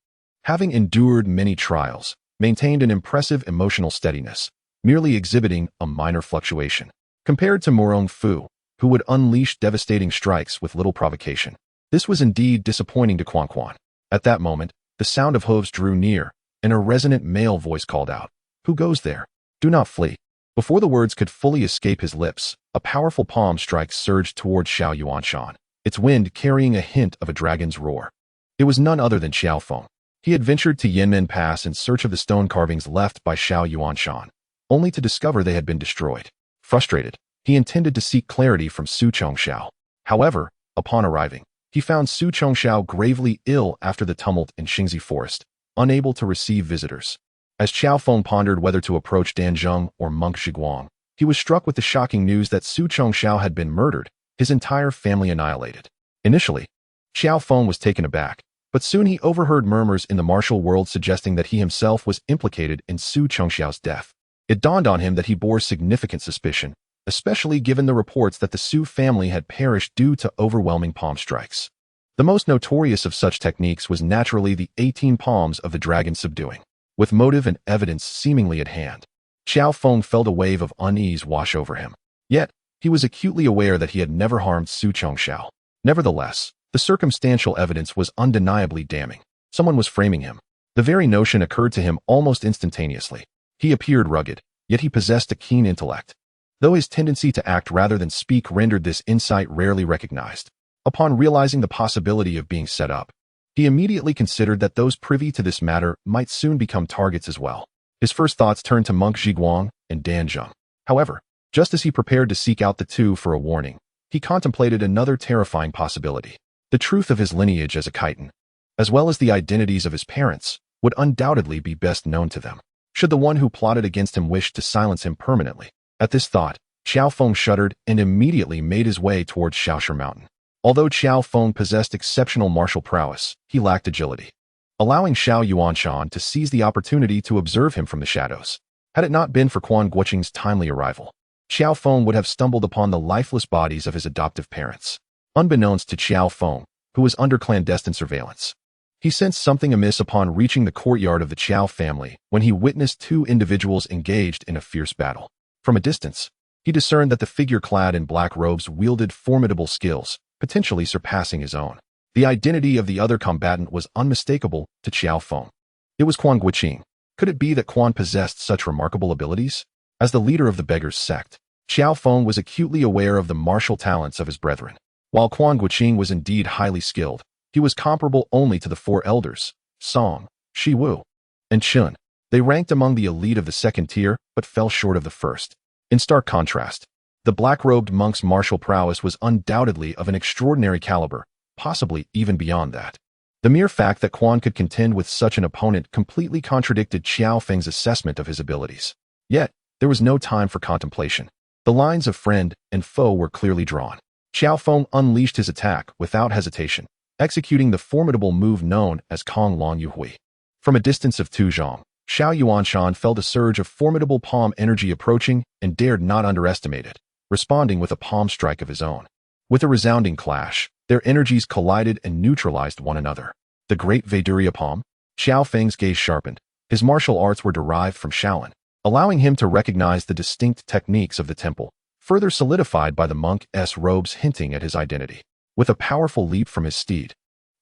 having endured many trials, maintained an impressive emotional steadiness, merely exhibiting a minor fluctuation, compared to Morong Fu, who would unleash devastating strikes with little provocation. This was indeed disappointing to Quan. At that moment, the sound of hooves drew near, and a resonant male voice called out, "Who goes there? Do not flee." Before the words could fully escape his lips, a powerful palm strike surged towards Xiao Yuanshan, its wind carrying a hint of a dragon's roar. It was none other than Qiao Feng. He had ventured to Yanmen Pass in search of the stone carvings left by Xiao Yuanshan, only to discover they had been destroyed. Frustrated, he intended to seek clarity from Su Chongxiao. However, upon arriving, he found Su Chongxiao gravely ill after the tumult in Xingzi Forest, unable to receive visitors. As Qiao Feng pondered whether to approach Danzheng or Monk Zhiguang, he was struck with the shocking news that Su Chongxiao had been murdered, his entire family annihilated. Initially, Qiao Feng was taken aback, but soon he overheard murmurs in the martial world suggesting that he himself was implicated in Su Chongxiao's death. It dawned on him that he bore significant suspicion, especially given the reports that the Su family had perished due to overwhelming palm strikes. The most notorious of such techniques was naturally the 18 palms of the Dragon Subduing. With motive and evidence seemingly at hand, Qiao Feng felt a wave of unease wash over him. Yet, he was acutely aware that he had never harmed Su Chongxiao. Nevertheless, the circumstantial evidence was undeniably damning. Someone was framing him. The very notion occurred to him almost instantaneously. He appeared rugged, yet he possessed a keen intellect, though his tendency to act rather than speak rendered this insight rarely recognized. Upon realizing the possibility of being set up, he immediately considered that those privy to this matter might soon become targets as well. His first thoughts turned to Monk Zhiguang and Danzheng. However, just as he prepared to seek out the two for a warning, he contemplated another terrifying possibility. The truth of his lineage as a Khitan, as well as the identities of his parents, would undoubtedly be best known to them, should the one who plotted against him wish to silence him permanently. At this thought, Qiao Feng shuddered and immediately made his way towards Shaoshi Mountain. Although Qiao Feng possessed exceptional martial prowess, he lacked agility, allowing Xiao Yuanshan to seize the opportunity to observe him from the shadows. Had it not been for Quan Guanqing's timely arrival, Qiao Feng would have stumbled upon the lifeless bodies of his adoptive parents. Unbeknownst to Qiao Feng, who was under clandestine surveillance, he sensed something amiss upon reaching the courtyard of the Qiao family when he witnessed two individuals engaged in a fierce battle. From a distance, he discerned that the figure clad in black robes wielded formidable skills, potentially surpassing his own. The identity of the other combatant was unmistakable to Qiao Feng. It was Quan Guanqing. Could it be that Quan possessed such remarkable abilities? As the leader of the Beggars sect, Qiao Feng was acutely aware of the martial talents of his brethren. While Quan Guanqing was indeed highly skilled, he was comparable only to the four elders, Song, Shi Wu, and Chun. They ranked among the elite of the second tier, but fell short of the first. In stark contrast, the black-robed monk's martial prowess was undoubtedly of an extraordinary caliber, possibly even beyond that. The mere fact that Quan could contend with such an opponent completely contradicted Qiao Feng's assessment of his abilities. Yet, there was no time for contemplation. The lines of friend and foe were clearly drawn. Qiao Feng unleashed his attack without hesitation, executing the formidable move known as Kong Long Yuhui. From a distance of 2 zhang, Xiao Yuanshan felt a surge of formidable palm energy approaching and dared not underestimate it, responding with a palm strike of his own. With a resounding clash, their energies collided and neutralized one another. The great Vaiduria palm? Qiao Feng's gaze sharpened. His martial arts were derived from Shaolin, allowing him to recognize the distinct techniques of the temple, further solidified by the monk's robes hinting at his identity. With a powerful leap from his steed,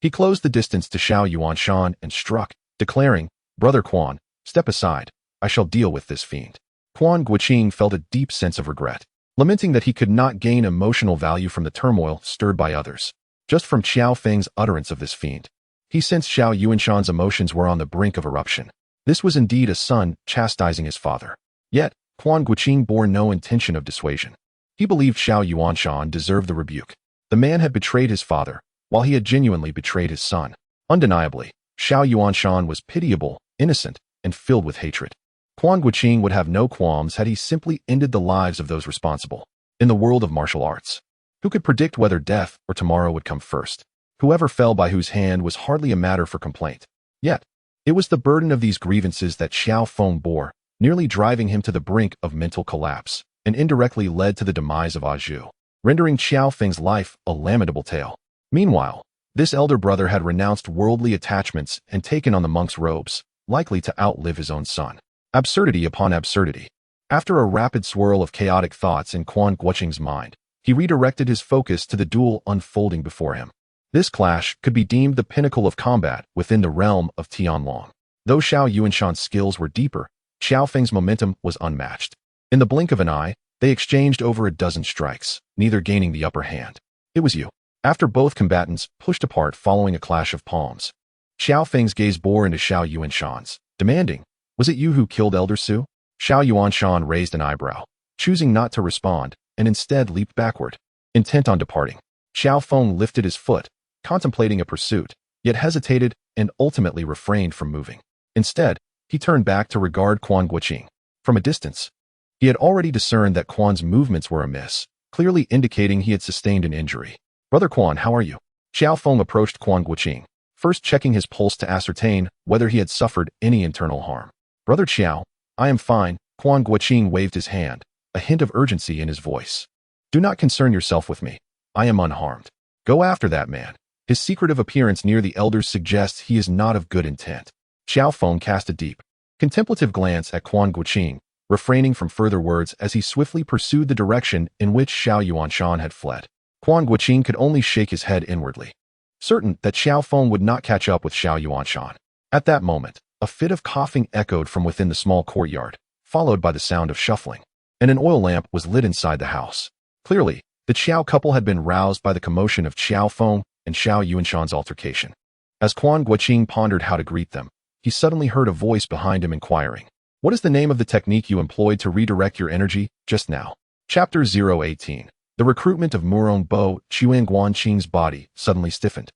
he closed the distance to Xiao Yuanshan and struck, declaring, "Brother Quan, step aside. I shall deal with this fiend." Quan Guanqing felt a deep sense of regret, lamenting that he could not gain emotional value from the turmoil stirred by others. Just from Qiao Feng's utterance of this fiend, he sensed Xiao Yuanshan's emotions were on the brink of eruption. This was indeed a son chastising his father. Yet, Quan Guanqing bore no intention of dissuasion. He believed Xiao Yuanshan deserved the rebuke. The man had betrayed his father, while he had genuinely betrayed his son. Undeniably, Xiao Yuanshan was pitiable, innocent, and filled with hatred. Quan Guanqing would have no qualms had he simply ended the lives of those responsible. In the world of martial arts, who could predict whether death or tomorrow would come first? Whoever fell by whose hand was hardly a matter for complaint. Yet, it was the burden of these grievances that Qiao Feng bore, nearly driving him to the brink of mental collapse, and indirectly led to the demise of Aju, rendering Qiao Feng's life a lamentable tale. Meanwhile, this elder brother had renounced worldly attachments and taken on the monk's robes, likely to outlive his own son. Absurdity upon absurdity. After a rapid swirl of chaotic thoughts in Quan Guanqing's mind, he redirected his focus to the duel unfolding before him. This clash could be deemed the pinnacle of combat within the realm of Tianlong. Though Xiao Yuanshan's skills were deeper, Qiao Feng's momentum was unmatched. In the blink of an eye, they exchanged over a dozen strikes, neither gaining the upper hand. It was you. After both combatants pushed apart following a clash of palms, Qiao Feng's gaze bore into Xiao Yuanshan's, demanding, "Was it you who killed Elder Su?" Xiao Yuanshan raised an eyebrow, choosing not to respond, and instead leaped backward, intent on departing. Qiao Feng lifted his foot, contemplating a pursuit, yet hesitated and ultimately refrained from moving. Instead, he turned back to regard Quan Guanqing. From a distance, he had already discerned that Quan's movements were amiss, clearly indicating he had sustained an injury. "Brother Quan, how are you?" Qiao Feng approached Quan Guanqing, first checking his pulse to ascertain whether he had suffered any internal harm. "Brother Qiao, I am fine." Quan Guanqing waved his hand, a hint of urgency in his voice. "Do not concern yourself with me. I am unharmed. Go after that man. His secretive appearance near the elders suggests he is not of good intent." Qiao Feng cast a deep, contemplative glance at Quan Guanqing, refraining from further words as he swiftly pursued the direction in which Xiao Yuanshan had fled. Quan Guanqing could only shake his head inwardly, certain that Qiao Feng would not catch up with Xiao Yuanshan. At that moment, a fit of coughing echoed from within the small courtyard, followed by the sound of shuffling, and an oil lamp was lit inside the house. Clearly, the Qiao couple had been roused by the commotion of Qiao Feng and Xiao Yuanshan's altercation. As Quan Guanqing pondered how to greet them, he suddenly heard a voice behind him inquiring, "What is the name of the technique you employed to redirect your energy just now?" Chapter 018. The recruitment of Murong Bo. Quan Guanqing's body suddenly stiffened,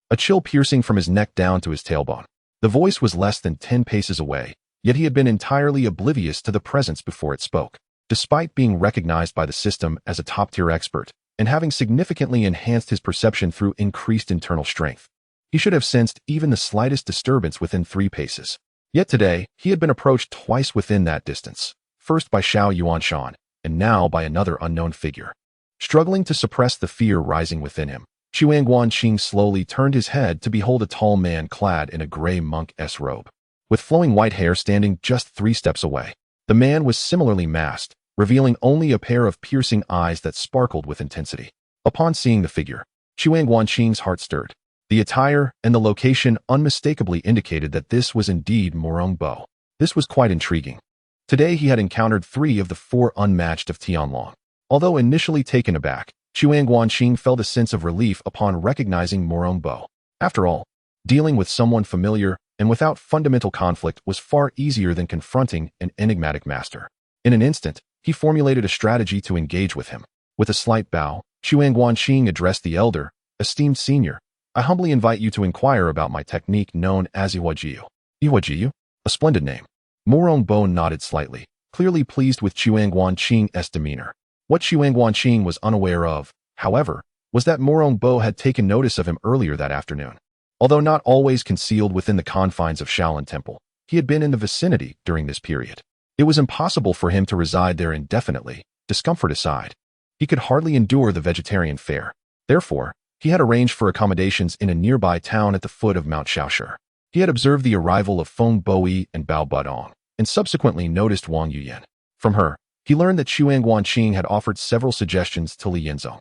a chill piercing from his neck down to his tailbone. The voice was less than 10 paces away, yet he had been entirely oblivious to the presence before it spoke. Despite being recognized by the system as a top-tier expert, and having significantly enhanced his perception through increased internal strength, he should have sensed even the slightest disturbance within 3 paces. Yet today, he had been approached twice within that distance, first by Xiao Yuanshan, and now by another unknown figure. Struggling to suppress the fear rising within him, Quan Guanqing slowly turned his head to behold a tall man clad in a gray monk's robe, with flowing white hair standing just 3 steps away. The man was similarly masked, revealing only a pair of piercing eyes that sparkled with intensity. Upon seeing the figure, Quan Guanqing's heart stirred. The attire and the location unmistakably indicated that this was indeed Murong Bo. This was quite intriguing. Today he had encountered 3 of the 4 unmatched of Tianlong. Although initially taken aback, Quan Guanqing felt a sense of relief upon recognizing Murong Bo. After all, dealing with someone familiar and without fundamental conflict was far easier than confronting an enigmatic master. In an instant, he formulated a strategy to engage with him. With a slight bow, Quan Guanqing addressed the elder, "Esteemed senior, I humbly invite you to inquire about my technique known as Ihuajiu." Ihuajiu? A splendid name. Murong Bo nodded slightly, clearly pleased with Quan Guanqing's demeanor. What Quan Guanqing was unaware of, however, was that Murong Bo had taken notice of him earlier that afternoon. Although not always concealed within the confines of Shaolin Temple, he had been in the vicinity during this period. It was impossible for him to reside there indefinitely, discomfort aside. He could hardly endure the vegetarian fare. Therefore, he had arranged for accommodations in a nearby town at the foot of Mount Shaoshi. He had observed the arrival of Feng Boyi and Bao Budong, and subsequently noticed Wang Yuyan. From her, he learned that Quan Guanqing had offered several suggestions to Li Yinzong.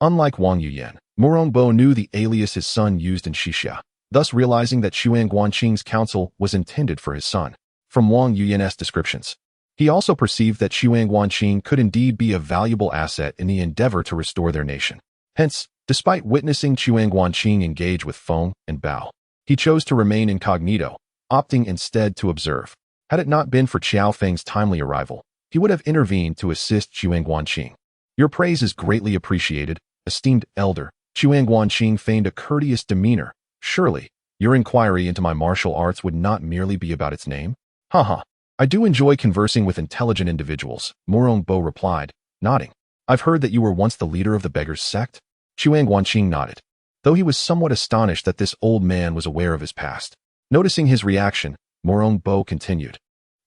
Unlike Wang Yuyan, Murong Bo knew the alias his son used in Xixia, thus realizing that Quan Guanqing's counsel was intended for his son. From Wang Yuyan's descriptions, he also perceived that Quan Guanqing could indeed be a valuable asset in the endeavor to restore their nation. Hence, despite witnessing Quan Guanqing engage with Feng and Bao, he chose to remain incognito, opting instead to observe. Had it not been for Qiao Feng's timely arrival, he would have intervened to assist Quan Guanqing. Your praise is greatly appreciated, esteemed elder. Quan Guanqing feigned a courteous demeanor. Surely, your inquiry into my martial arts would not merely be about its name? Haha. I do enjoy conversing with intelligent individuals, Morong Bo replied, nodding. I've heard that you were once the leader of the beggars' sect? Quan Guanqing nodded, though he was somewhat astonished that this old man was aware of his past. Noticing his reaction, Morong Bo continued.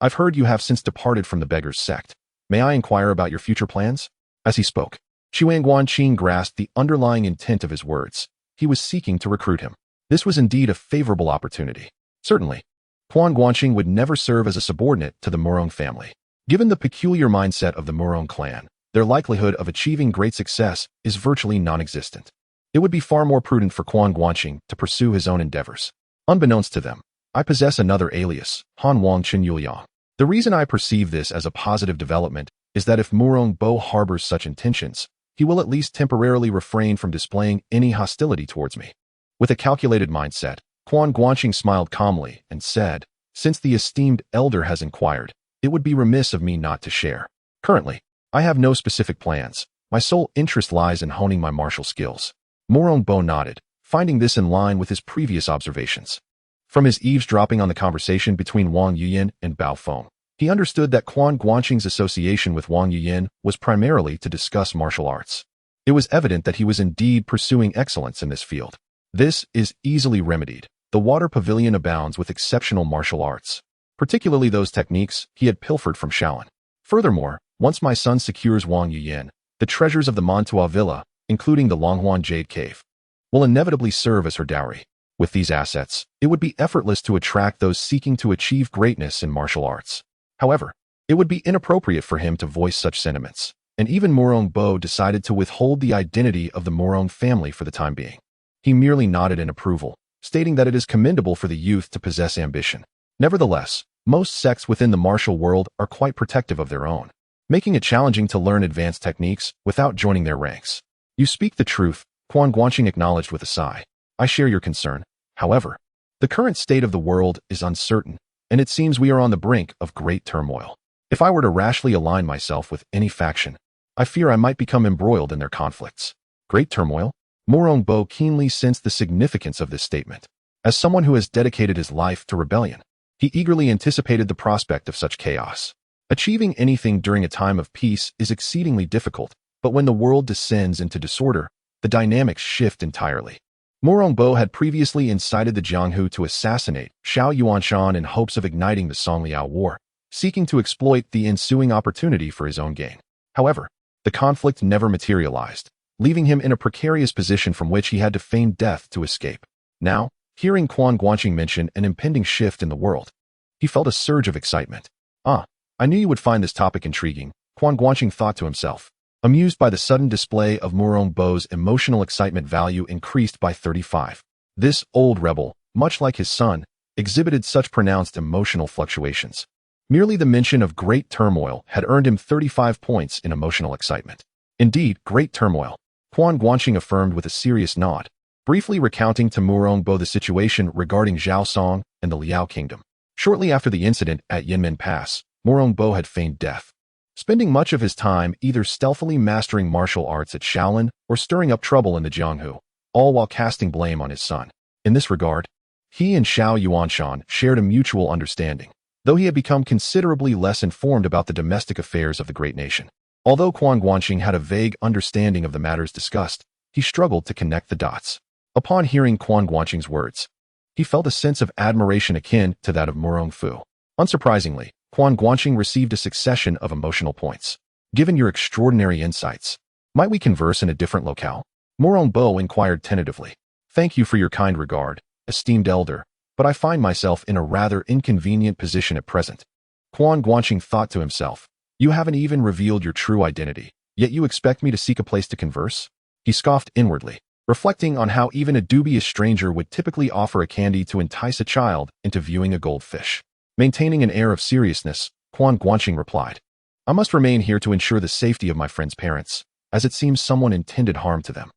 I've heard you have since departed from the beggars' sect. May I inquire about your future plans? As he spoke, Quan Guanqing grasped the underlying intent of his words. He was seeking to recruit him. This was indeed a favorable opportunity. Certainly, Quan Guanqing would never serve as a subordinate to the Morong family. Given the peculiar mindset of the Morong clan, their likelihood of achieving great success is virtually non-existent. It would be far more prudent for Quan Guanqing to pursue his own endeavors. Unbeknownst to them, I possess another alias, Han Wang Chen Yuliang. The reason I perceive this as a positive development is that if Morong Bo harbors such intentions, he will at least temporarily refrain from displaying any hostility towards me. With a calculated mindset, Quan Guanqing smiled calmly and said, since the esteemed elder has inquired, it would be remiss of me not to share. Currently, I have no specific plans. My sole interest lies in honing my martial skills. Morong Bo nodded, finding this in line with his previous observations. From his eavesdropping on the conversation between Wang Yuyan and Bao Feng, he understood that Quan Guanqing's association with Wang Yuyan was primarily to discuss martial arts. It was evident that he was indeed pursuing excellence in this field. This is easily remedied. The water pavilion abounds with exceptional martial arts, particularly those techniques he had pilfered from Shaolin. Furthermore, once my son secures Wang Yuyan, the treasures of the Montua Villa, including the Longhuan Jade Cave, will inevitably serve as her dowry. With these assets, it would be effortless to attract those seeking to achieve greatness in martial arts. However, it would be inappropriate for him to voice such sentiments, and even Morong Bo decided to withhold the identity of the Morong family for the time being. He merely nodded in approval, stating that it is commendable for the youth to possess ambition. Nevertheless, most sects within the martial world are quite protective of their own, making it challenging to learn advanced techniques without joining their ranks. You speak the truth, Quan Guanqing acknowledged with a sigh. I share your concern. However, the current state of the world is uncertain, and it seems we are on the brink of great turmoil. If I were to rashly align myself with any faction, I fear I might become embroiled in their conflicts. Great turmoil? Morong Bo keenly sensed the significance of this statement. As someone who has dedicated his life to rebellion, he eagerly anticipated the prospect of such chaos. Achieving anything during a time of peace is exceedingly difficult, but when the world descends into disorder, the dynamics shift entirely. Morong Bo had previously incited the Jianghu to assassinate Xiao Yuanshan in hopes of igniting the Songliao War, seeking to exploit the ensuing opportunity for his own gain. However, the conflict never materialized, leaving him in a precarious position from which he had to feign death to escape. Now, hearing Quan Guanqing mention an impending shift in the world, he felt a surge of excitement. I knew you would find this topic intriguing, Quan Guanqing thought to himself. Amused by the sudden display of Morong Bo's emotional excitement, value increased by 35. This old rebel, much like his son, exhibited such pronounced emotional fluctuations. Merely the mention of great turmoil had earned him 35 points in emotional excitement. Indeed, great turmoil, Quan Guanqing affirmed with a serious nod, briefly recounting to Morong Bo the situation regarding Zhao Song and the Liao Kingdom. Shortly after the incident at Yinmen Pass, Morong Bo had feigned death, spending much of his time either stealthily mastering martial arts at Shaolin or stirring up trouble in the Jianghu, all while casting blame on his son. In this regard, he and Xiao Yuanshan shared a mutual understanding, though he had become considerably less informed about the domestic affairs of the great nation. Although Quan Guanqing had a vague understanding of the matters discussed, he struggled to connect the dots. Upon hearing Quan Guanqing's words, he felt a sense of admiration akin to that of Morong Fu. Unsurprisingly, Quan Guanqing received a succession of emotional points. Given your extraordinary insights, might we converse in a different locale? Morong Bo inquired tentatively. Thank you for your kind regard, esteemed elder, but I find myself in a rather inconvenient position at present. Quan Guanqing thought to himself. You haven't even revealed your true identity, yet you expect me to seek a place to converse? He scoffed inwardly, reflecting on how even a dubious stranger would typically offer a candy to entice a child into viewing a goldfish. Maintaining an air of seriousness, Quan Guanqing replied, I must remain here to ensure the safety of my friend's parents, as it seems someone intended harm to them.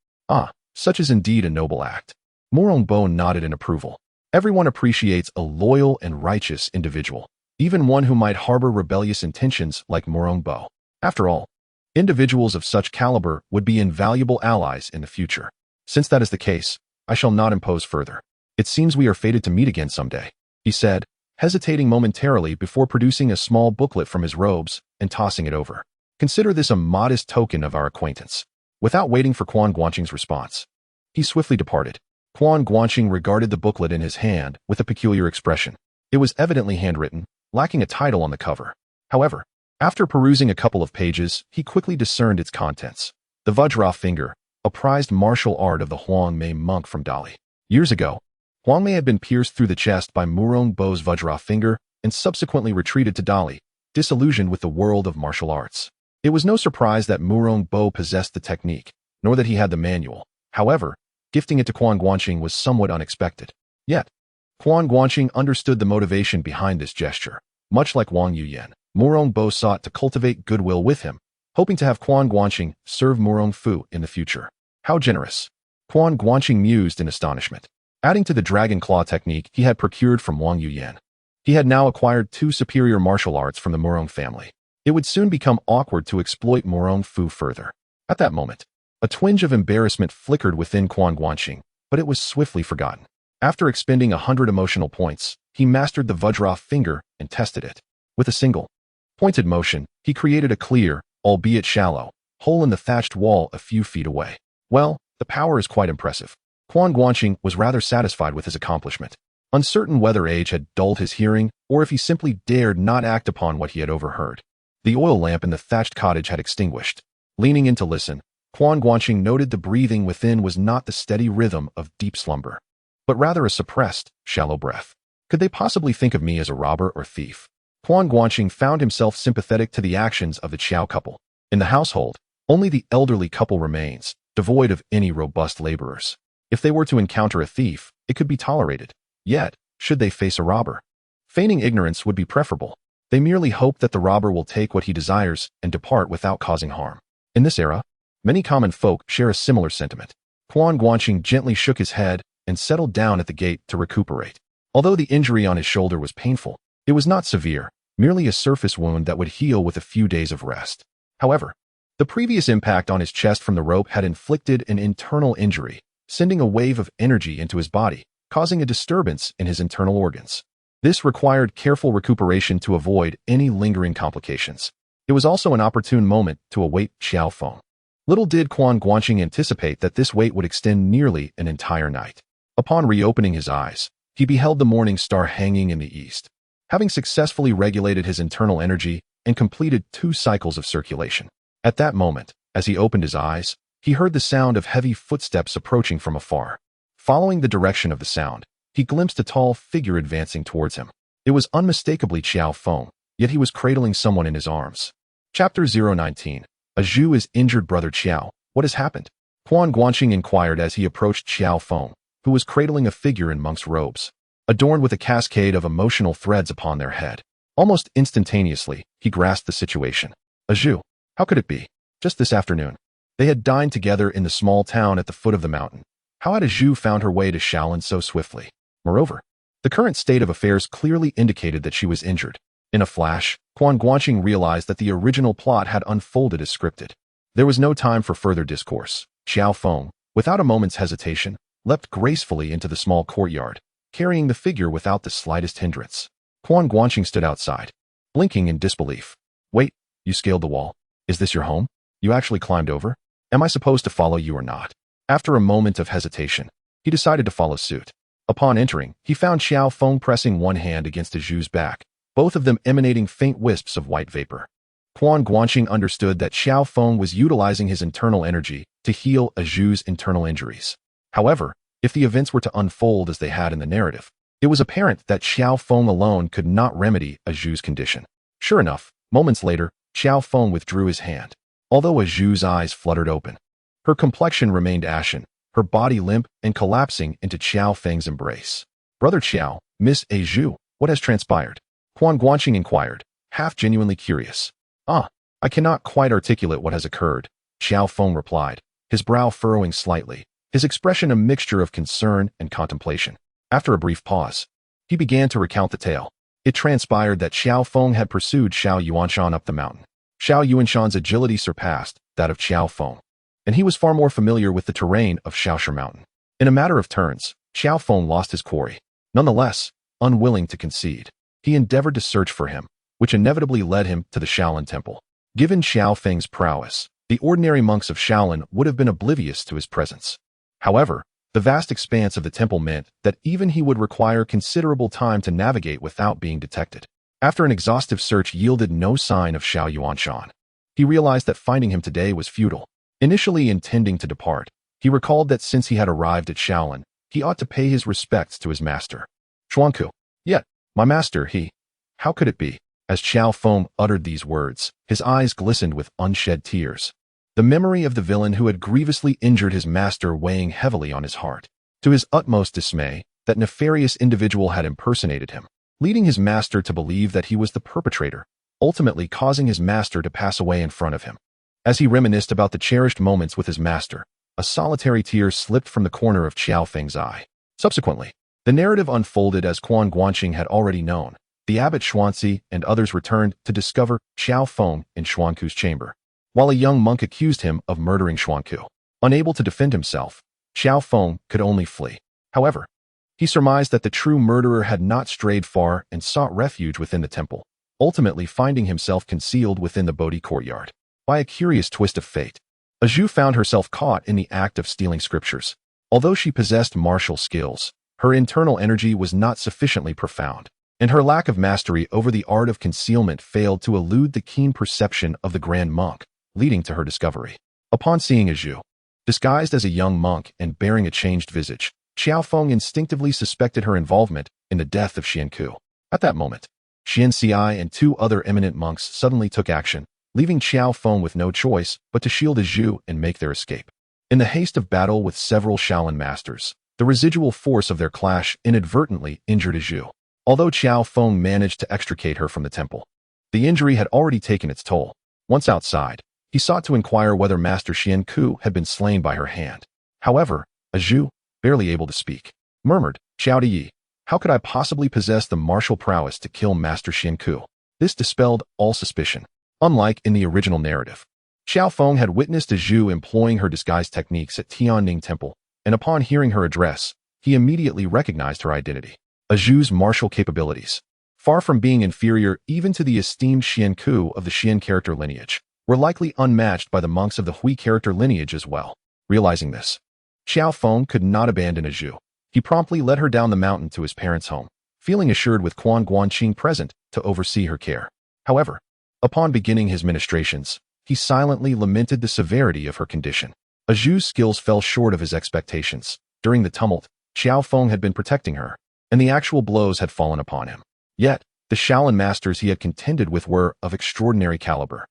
Such is indeed a noble act. Morong Bo nodded in approval. Everyone appreciates a loyal and righteous individual, even one who might harbor rebellious intentions like Bo. After all, individuals of such caliber would be invaluable allies in the future. Since that is the case, I shall not impose further. It seems we are fated to meet again someday, he said, hesitating momentarily before producing a small booklet from his robes and tossing it over. Consider this a modest token of our acquaintance. Without waiting for Quan Guanqing's response, he swiftly departed. Quan Guanqing regarded the booklet in his hand with a peculiar expression. It was evidently handwritten, lacking a title on the cover. However, after perusing a couple of pages, he quickly discerned its contents. The Vajra finger, a prized martial art of the Huang Mei monk from Dali. Years ago, Huang Mei had been pierced through the chest by Bo's Vajra finger and subsequently retreated to Dali, disillusioned with the world of martial arts. It was no surprise that Bo possessed the technique, nor that he had the manual. However, gifting it to Quan Guanqing was somewhat unexpected. Yet, Quan Guanqing understood the motivation behind this gesture. Much like Wang Yuyan, Bo sought to cultivate goodwill with him, hoping to have Quan Guanqing serve Fu in the future. How generous! Quan Guanqing mused in astonishment. Adding to the dragon claw technique he had procured from Wang Yuyan, he had now acquired 2 superior martial arts from the family. It would soon become awkward to exploit Fu further. At that moment, a twinge of embarrassment flickered within Quan Guanqing, but it was swiftly forgotten. After expending 100 emotional points, he mastered the Vajra finger and tested it. With a single, pointed motion, he created a clear, albeit shallow, hole in the thatched wall a few feet away. Well, the power is quite impressive. Quan Guanqing was rather satisfied with his accomplishment. Uncertain whether age had dulled his hearing or if he simply dared not act upon what he had overheard. The oil lamp in the thatched cottage had extinguished. Leaning in to listen, Quan Guanqing noted the breathing within was not the steady rhythm of deep slumber, but rather a suppressed, shallow breath. Could they possibly think of me as a robber or thief? Quan Guanqing found himself sympathetic to the actions of the Qiao couple. In the household, only the elderly couple remains, devoid of any robust laborers. If they were to encounter a thief, it could be tolerated. Yet, should they face a robber, feigning ignorance would be preferable. They merely hope that the robber will take what he desires and depart without causing harm. In this era, many common folk share a similar sentiment. Quan Guanqing gently shook his head and settled down at the gate to recuperate. Although the injury on his shoulder was painful, it was not severe, merely a surface wound that would heal with a few days of rest. However, the previous impact on his chest from the rope had inflicted an internal injury, sending a wave of energy into his body, causing a disturbance in his internal organs. This required careful recuperation to avoid any lingering complications. It was also an opportune moment to await Qiao Feng. Little did Quan Guanqing anticipate that this wait would extend nearly an entire night. Upon reopening his eyes, he beheld the morning star hanging in the east. Having successfully regulated his internal energy and completed 2 cycles of circulation. At that moment, as he opened his eyes, he heard the sound of heavy footsteps approaching from afar. Following the direction of the sound, he glimpsed a tall figure advancing towards him. It was unmistakably Qiao Feng, yet he was cradling someone in his arms. Chapter 019. A Zhu is injured. Brother Qiao, what has happened? Quan Guanqing inquired as he approached Qiao Feng, who was cradling a figure in monk's robes, adorned with a cascade of emotional threads upon their head. Almost instantaneously, he grasped the situation. A Zhu? How could it be? Just this afternoon, they had dined together in the small town at the foot of the mountain. How had a Zhu found her way to Shaolin so swiftly? Moreover, the current state of affairs clearly indicated that she was injured. In a flash, Quan Guanqing realized that the original plot had unfolded as scripted. There was no time for further discourse. Qiao Feng, without a moment's hesitation, leapt gracefully into the small courtyard, carrying the figure without the slightest hindrance. Quan Guanqing stood outside, blinking in disbelief. Wait, you scaled the wall? Is this your home? You actually climbed over? Am I supposed to follow you or not? After a moment of hesitation, he decided to follow suit. Upon entering, he found Qiao Feng pressing one hand against a Zhu's back, both of them emanating faint wisps of white vapor. Quan Guanqing understood that Qiao Feng was utilizing his internal energy to heal a Zhu's internal injuries. However, if the events were to unfold as they had in the narrative, it was apparent that Qiao Feng alone could not remedy a Zhu's condition. Sure enough, moments later, Qiao Feng withdrew his hand. Although a Zhu's eyes fluttered open, her complexion remained ashen, her body limp and collapsing into Qiao Feng's embrace. Brother Qiao, Miss A Zhu, what has transpired? Quan Guanqing inquired, half genuinely curious. I cannot quite articulate what has occurred, Qiao Feng replied, his brow furrowing slightly, his expression a mixture of concern and contemplation. After a brief pause, he began to recount the tale. It transpired that Qiao Feng had pursued Xiao Yuanshan up the mountain. Xiao Yuanshan's agility surpassed that of Qiao Feng, and he was far more familiar with the terrain of Xiaoshe Mountain. In a matter of turns, Qiao Feng lost his quarry. Nonetheless, unwilling to concede, he endeavored to search for him, which inevitably led him to the Shaolin Temple. Given Qiao Feng's prowess, the ordinary monks of Shaolin would have been oblivious to his presence. However, the vast expanse of the temple meant that even he would require considerable time to navigate without being detected. After an exhaustive search yielded no sign of Xiao Yuanshan, he realized that finding him today was futile. Initially intending to depart, he recalled that since he had arrived at Shaolin, he ought to pay his respects to his master. Xuanku. Yet, my master, how could it be? As Qiao Feng uttered these words, his eyes glistened with unshed tears. The memory of the villain who had grievously injured his master weighing heavily on his heart. To his utmost dismay, that nefarious individual had impersonated him, leading his master to believe that he was the perpetrator, ultimately causing his master to pass away in front of him. As he reminisced about the cherished moments with his master, a solitary tear slipped from the corner of Qiao Feng's eye. Subsequently, the narrative unfolded as Quan Guanqing had already known. The abbot Xuanzi and others returned to discover Qiao Feng in Xuanku's chamber, while a young monk accused him of murdering Xuanku. Unable to defend himself, Qiao Feng could only flee. However, he surmised that the true murderer had not strayed far and sought refuge within the temple, ultimately finding himself concealed within the Bodhi courtyard. By a curious twist of fate, Zhu found herself caught in the act of stealing scriptures. Although she possessed martial skills, her internal energy was not sufficiently profound, and her lack of mastery over the art of concealment failed to elude the keen perception of the Grand Monk, leading to her discovery. Upon seeing Zhu, disguised as a young monk and bearing a changed visage, Qiao Feng instinctively suspected her involvement in the death of Xianku. At that moment, Xianxi and two other eminent monks suddenly took action, leaving Qiao Feng with no choice but to shield Zhu and make their escape. In the haste of battle with several Shaolin masters, the residual force of their clash inadvertently injured Zhu. Although Qiao Feng managed to extricate her from the temple, the injury had already taken its toll. Once outside, he sought to inquire whether Master Xianku had been slain by her hand. However, Zhu, barely able to speak, murmured, "Xiao Di, how could I possibly possess the martial prowess to kill Master Xianku?" This dispelled all suspicion. Unlike in the original narrative, Qiao Feng had witnessed Zhu employing her disguise techniques at Tianning Temple, and upon hearing her address, he immediately recognized her identity. Zhu's martial capabilities, far from being inferior even to the esteemed Xianku of the Xian character lineage, were likely unmatched by the monks of the Hui character lineage as well. Realizing this, Qiao Feng could not abandon Zhu. He promptly led her down the mountain to his parents' home, feeling assured with Quan Guanqing present to oversee her care. However, upon beginning his ministrations, he silently lamented the severity of her condition. Zhu's skills fell short of his expectations. During the tumult, Qiao Feng had been protecting her, and the actual blows had fallen upon him. Yet, the Shaolin masters he had contended with were of extraordinary caliber,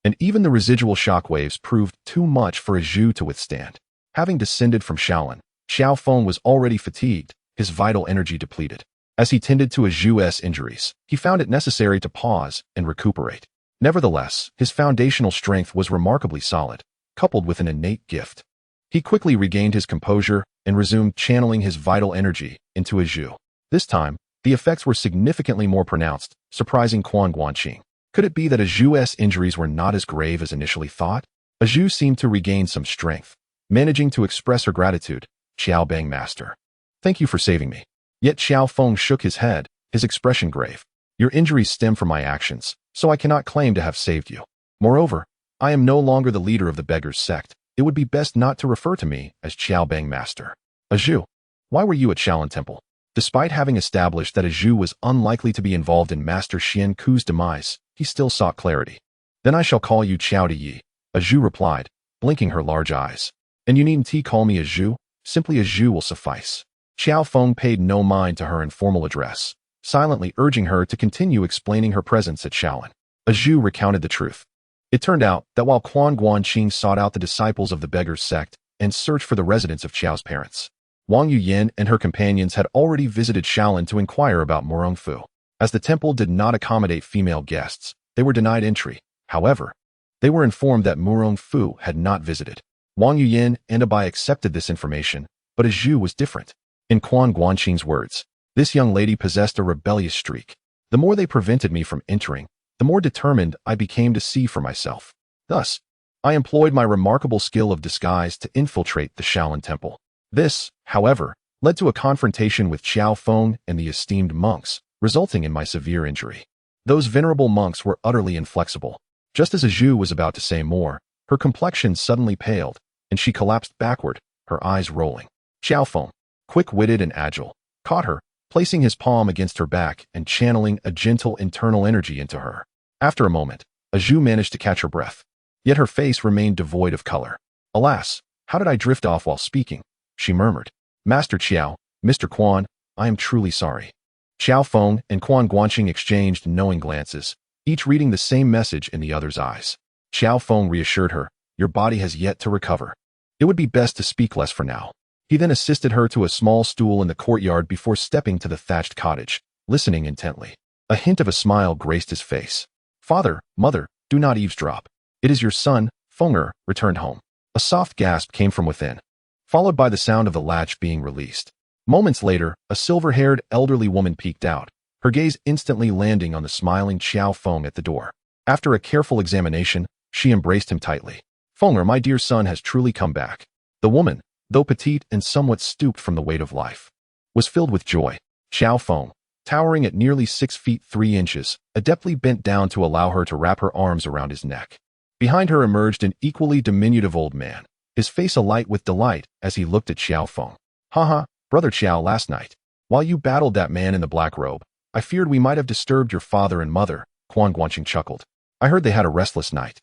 and even the residual shockwaves proved too much for Zhu to withstand. Having descended from Shaolin, Qiao Feng was already fatigued, his vital energy depleted. As he tended to Zhu's injuries, he found it necessary to pause and recuperate. Nevertheless, his foundational strength was remarkably solid, coupled with an innate gift. He quickly regained his composure and resumed channeling his vital energy into Zhu. This time, the effects were significantly more pronounced, surprising Quan Guanqing. Could it be that Zhu's injuries were not as grave as initially thought? Zhu seemed to regain some strength, managing to express her gratitude. "Qiao Bang Master, thank you for saving me." Yet Qiao Feng shook his head, his expression grave. "Your injuries stem from my actions, so I cannot claim to have saved you. Moreover, I am no longer the leader of the beggars sect. It would be best not to refer to me as Qiao Bang Master." "Zhu, why were you at Shaolin Temple?" Despite having established that Zhu was unlikely to be involved in Master Xianku's demise, he still sought clarity. "Then I shall call you Qiao Di," Zhu replied, blinking her large eyes. "And you needn't call me Zhu, simply Zhu will suffice." Qiao Feng paid no mind to her informal address, silently urging her to continue explaining her presence at Shaolin. Zhu recounted the truth. It turned out that while Quan Guanqing sought out the disciples of the beggars sect and searched for the residence of Qiao's parents, Wang Yuyan and her companions had already visited Shaolin to inquire about Murong Fu. As the temple did not accommodate female guests, they were denied entry. However, they were informed that Murong Fu had not visited. Wang Yuyan and Abai accepted this information, but Zhu was different. In Quan Guanqing's words, this young lady possessed a rebellious streak. The more they prevented me from entering, the more determined I became to see for myself. Thus, I employed my remarkable skill of disguise to infiltrate the Shaolin Temple. This, however, led to a confrontation with Qiao Feng and the esteemed monks, resulting in my severe injury. Those venerable monks were utterly inflexible. Just as Zhu was about to say more, her complexion suddenly paled, and she collapsed backward, her eyes rolling. Qiao Feng, quick-witted and agile, caught her, placing his palm against her back and channeling a gentle internal energy into her. After a moment, Zhu managed to catch her breath. Yet her face remained devoid of color. Alas, how did I drift off while speaking? She murmured. Master Qiao, Mr. Quan, I am truly sorry. Qiao Feng and Quan Guanqing exchanged knowing glances, each reading the same message in the other's eyes. Qiao Feng reassured her, your body has yet to recover. It would be best to speak less for now. He then assisted her to a small stool in the courtyard before stepping to the thatched cottage, listening intently. A hint of a smile graced his face. Father, mother, do not eavesdrop. It is your son, Fenger, returned home. A soft gasp came from within, followed by the sound of the latch being released. Moments later, a silver-haired elderly woman peeked out, her gaze instantly landing on the smiling Qiao Feng at the door. After a careful examination, she embraced him tightly. Fenger, my dear son has truly come back. The woman, though petite and somewhat stooped from the weight of life, was filled with joy. Qiao Feng, towering at nearly 6 feet 3 inches, adeptly bent down to allow her to wrap her arms around his neck. Behind her emerged an equally diminutive old man, his face alight with delight as he looked at Qiao Feng. Haha, brother Qiao, last night, while you battled that man in the black robe, I feared we might have disturbed your father and mother, Quan Guanqing chuckled. I heard they had a restless night.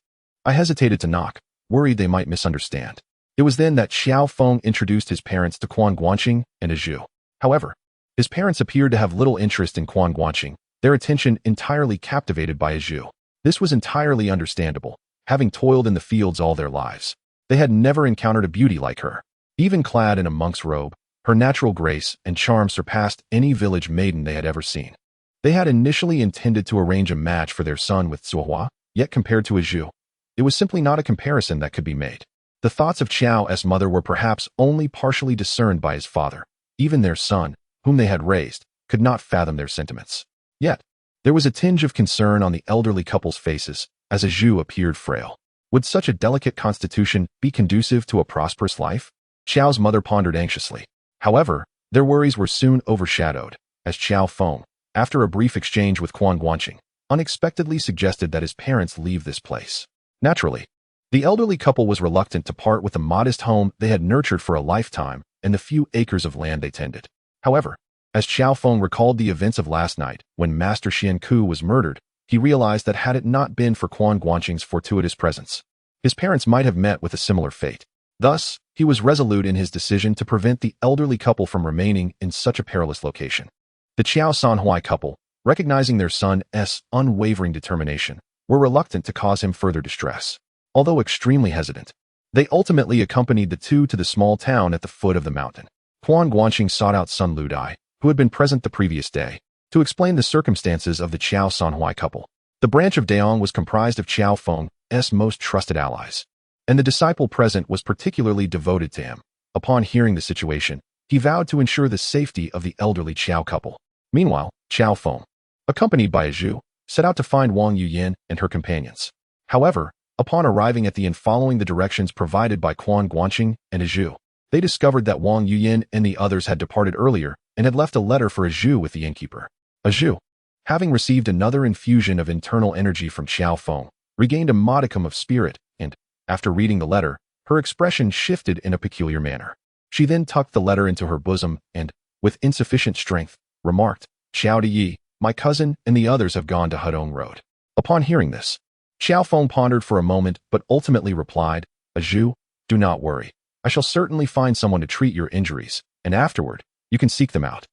I hesitated to knock, worried they might misunderstand. It was then that Qiao Feng introduced his parents to Quan Guanqing and Zhu. However, his parents appeared to have little interest in Quan Guanqing, their attention entirely captivated by Zhu. This was entirely understandable, having toiled in the fields all their lives. They had never encountered a beauty like her. Even clad in a monk's robe, her natural grace and charm surpassed any village maiden they had ever seen. They had initially intended to arrange a match for their son with Zuohua, yet compared to Zhu, it was simply not a comparison that could be made. The thoughts of Qiao's mother were perhaps only partially discerned by his father. Even their son, whom they had raised, could not fathom their sentiments. Yet, there was a tinge of concern on the elderly couple's faces, as Zhu appeared frail. Would such a delicate constitution be conducive to a prosperous life? Qiao's mother pondered anxiously. However, their worries were soon overshadowed, as Qiao Feng, after a brief exchange with Quan Guanqing, unexpectedly suggested that his parents leave this place. Naturally, the elderly couple was reluctant to part with the modest home they had nurtured for a lifetime and the few acres of land they tended. However, as Qiao Feng recalled the events of last night, when Master Xian Ku was murdered, he realized that had it not been for Quan Guanqing's fortuitous presence, his parents might have met with a similar fate. Thus, he was resolute in his decision to prevent the elderly couple from remaining in such a perilous location. The Qiao Sanhuai couple, recognizing their son's unwavering determination, were reluctant to cause him further distress. Although extremely hesitant, they ultimately accompanied the two to the small town at the foot of the mountain. Quan Guanqing sought out Sun Ludai, who had been present the previous day, to explain the circumstances of the Qiao Sanhuai couple. The branch of Daong was comprised of Qiao Feng's most trusted allies, and the disciple present was particularly devoted to him. Upon hearing the situation, he vowed to ensure the safety of the elderly Qiao couple. Meanwhile, Qiao Feng, accompanied by Zhu, set out to find Wang Yuyan and her companions. However, upon arriving at the inn following the directions provided by Quan Guanqing and Zhu, they discovered that Wang Yuyan and the others had departed earlier and had left a letter for Zhu with the innkeeper. Zhu, having received another infusion of internal energy from Qiao Feng, regained a modicum of spirit and, after reading the letter, her expression shifted in a peculiar manner. She then tucked the letter into her bosom and, with insufficient strength, remarked, Xiao Di, my cousin and the others have gone to Hudong Road. Upon hearing this, Qiao Feng pondered for a moment but ultimately replied, Zhu, do not worry. I shall certainly find someone to treat your injuries, and afterward, you can seek them out.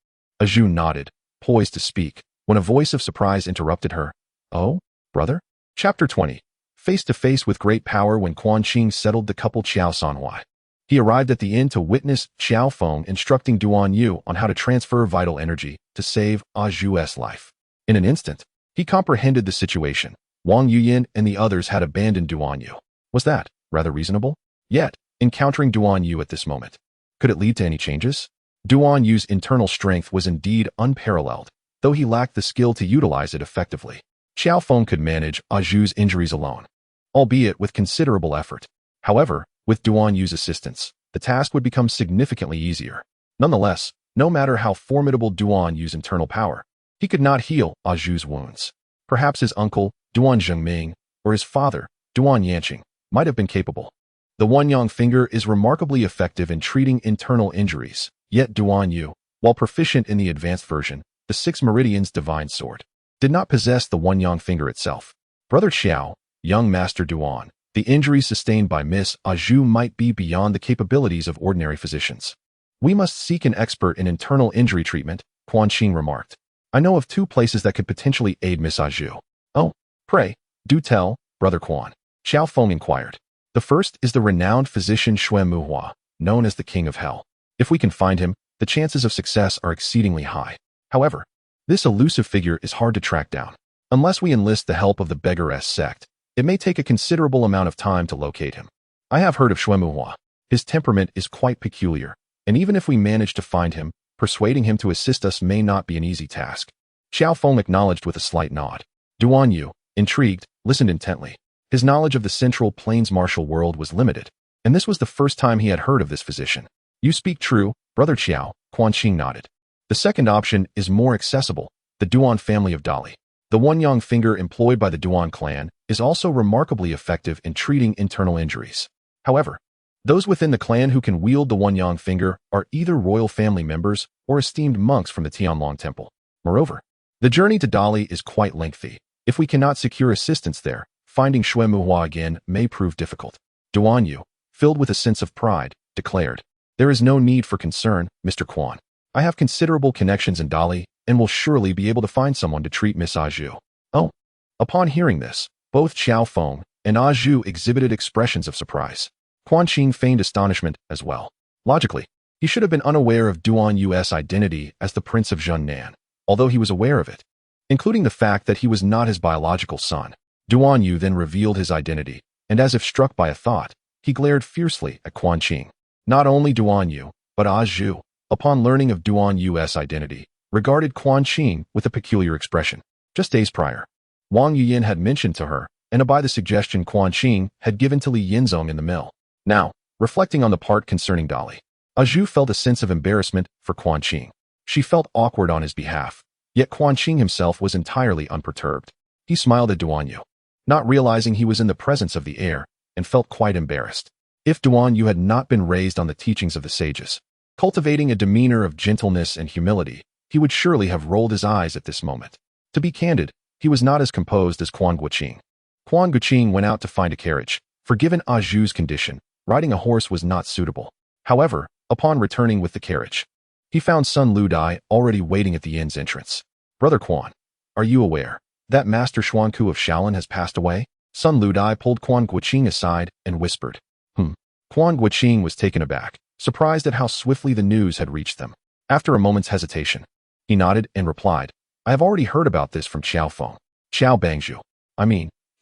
Zhu nodded, poised to speak, when a voice of surprise interrupted her. Oh, brother? Chapter 20. Face to face with great power when Quan Qing settled the couple Qiao Sanhuai. He arrived at the inn to witness Qiao Feng instructing Duan Yu on how to transfer vital energy to save Zhu's life. In an instant, he comprehended the situation. Wang Yuyan and the others had abandoned Duan Yu. Was that rather reasonable? Yet, encountering Duan Yu at this moment, could it lead to any changes? Duan Yu's internal strength was indeed unparalleled, though he lacked the skill to utilize it effectively. Qiao Feng could manage Zhu's injuries alone, albeit with considerable effort. However, with Duan Yu's assistance, the task would become significantly easier. Nonetheless, no matter how formidable Duan Yu's internal power, he could not heal Zhu's wounds. Perhaps his uncle, Duan Zhengming, or his father, Duan Yanqing, might have been capable. The One-Yang finger is remarkably effective in treating internal injuries, yet Duan Yu, while proficient in the advanced version, the Six Meridians Divine Sword, did not possess the One-Yang finger itself. Brother Qiao, young Master Duan, the injuries sustained by Miss Zhu might be beyond the capabilities of ordinary physicians. We must seek an expert in internal injury treatment, Quan Guanqing remarked. I know of 2 places that could potentially aid Miss Zhu. Oh, pray, do tell, Brother Quan, Qiao Feng inquired. The first is the renowned physician Xue Muhua, known as the King of Hell. If we can find him, the chances of success are exceedingly high. However, this elusive figure is hard to track down. Unless we enlist the help of the Beggaress sect, it may take a considerable amount of time to locate him. I have heard of Xue Muhua. His temperament is quite peculiar, and even if we manage to find him, persuading him to assist us may not be an easy task. Qiao Feng acknowledged with a slight nod. Duan Yu, intrigued, listened intently. His knowledge of the Central Plains martial world was limited, and this was the first time he had heard of this physician. You speak true, Brother Qiao, Quan Guanqing nodded. The second option is more accessible, the Duan family of Dali. The One-Yang finger employed by the Duan clan is also remarkably effective in treating internal injuries. However, those within the clan who can wield the One-Yang finger are either royal family members or esteemed monks from the Tianlong Temple. Moreover, the journey to Dali is quite lengthy. If we cannot secure assistance there, finding Xue Muhua again may prove difficult. Duan Yu, filled with a sense of pride, declared, There is no need for concern, Mr. Quan. I have considerable connections in Dali and will surely be able to find someone to treat Miss Zhu. Oh. Upon hearing this, both Qiao Feng and Zhu exhibited expressions of surprise. Quan Guanqing feigned astonishment as well. Logically, he should have been unaware of Duan Yu's identity as the Prince of Zhengnan, although he was aware of it, including the fact that he was not his biological son. Duan Yu then revealed his identity, and as if struck by a thought, he glared fiercely at Quan Guanqing. Not only Duan Yu, but Zhu, upon learning of Duan Yu's identity, regarded Quan Guanqing with a peculiar expression. Just days prior, Wang Yuyin had mentioned to her, and by the suggestion Quan Guanqing had given to Li Yinzong in the mill. Now, reflecting on the part concerning Dali, Zhu felt a sense of embarrassment for Quan Guanqing. She felt awkward on his behalf, yet Quan Guanqing himself was entirely unperturbed. He smiled at Duan Yu, not realizing he was in the presence of the heir, and felt quite embarrassed. If Duan Yu had not been raised on the teachings of the sages, cultivating a demeanor of gentleness and humility, he would surely have rolled his eyes at this moment. To be candid, he was not as composed as Quan Guanqing. Quan Guanqing went out to find a carriage, for given Zhu's condition, riding a horse was not suitable. However, upon returning with the carriage, he found Sun Ludai already waiting at the inn's entrance. Brother Quan, are you aware that Master Xuanku of Shaolin has passed away? Sun Ludai pulled Quan Guanqing aside and whispered. Quan Guanqing was taken aback, surprised at how swiftly the news had reached them. After a moment's hesitation, he nodded and replied, I have already heard about this from Qiao Feng. Qiao Bangzhu.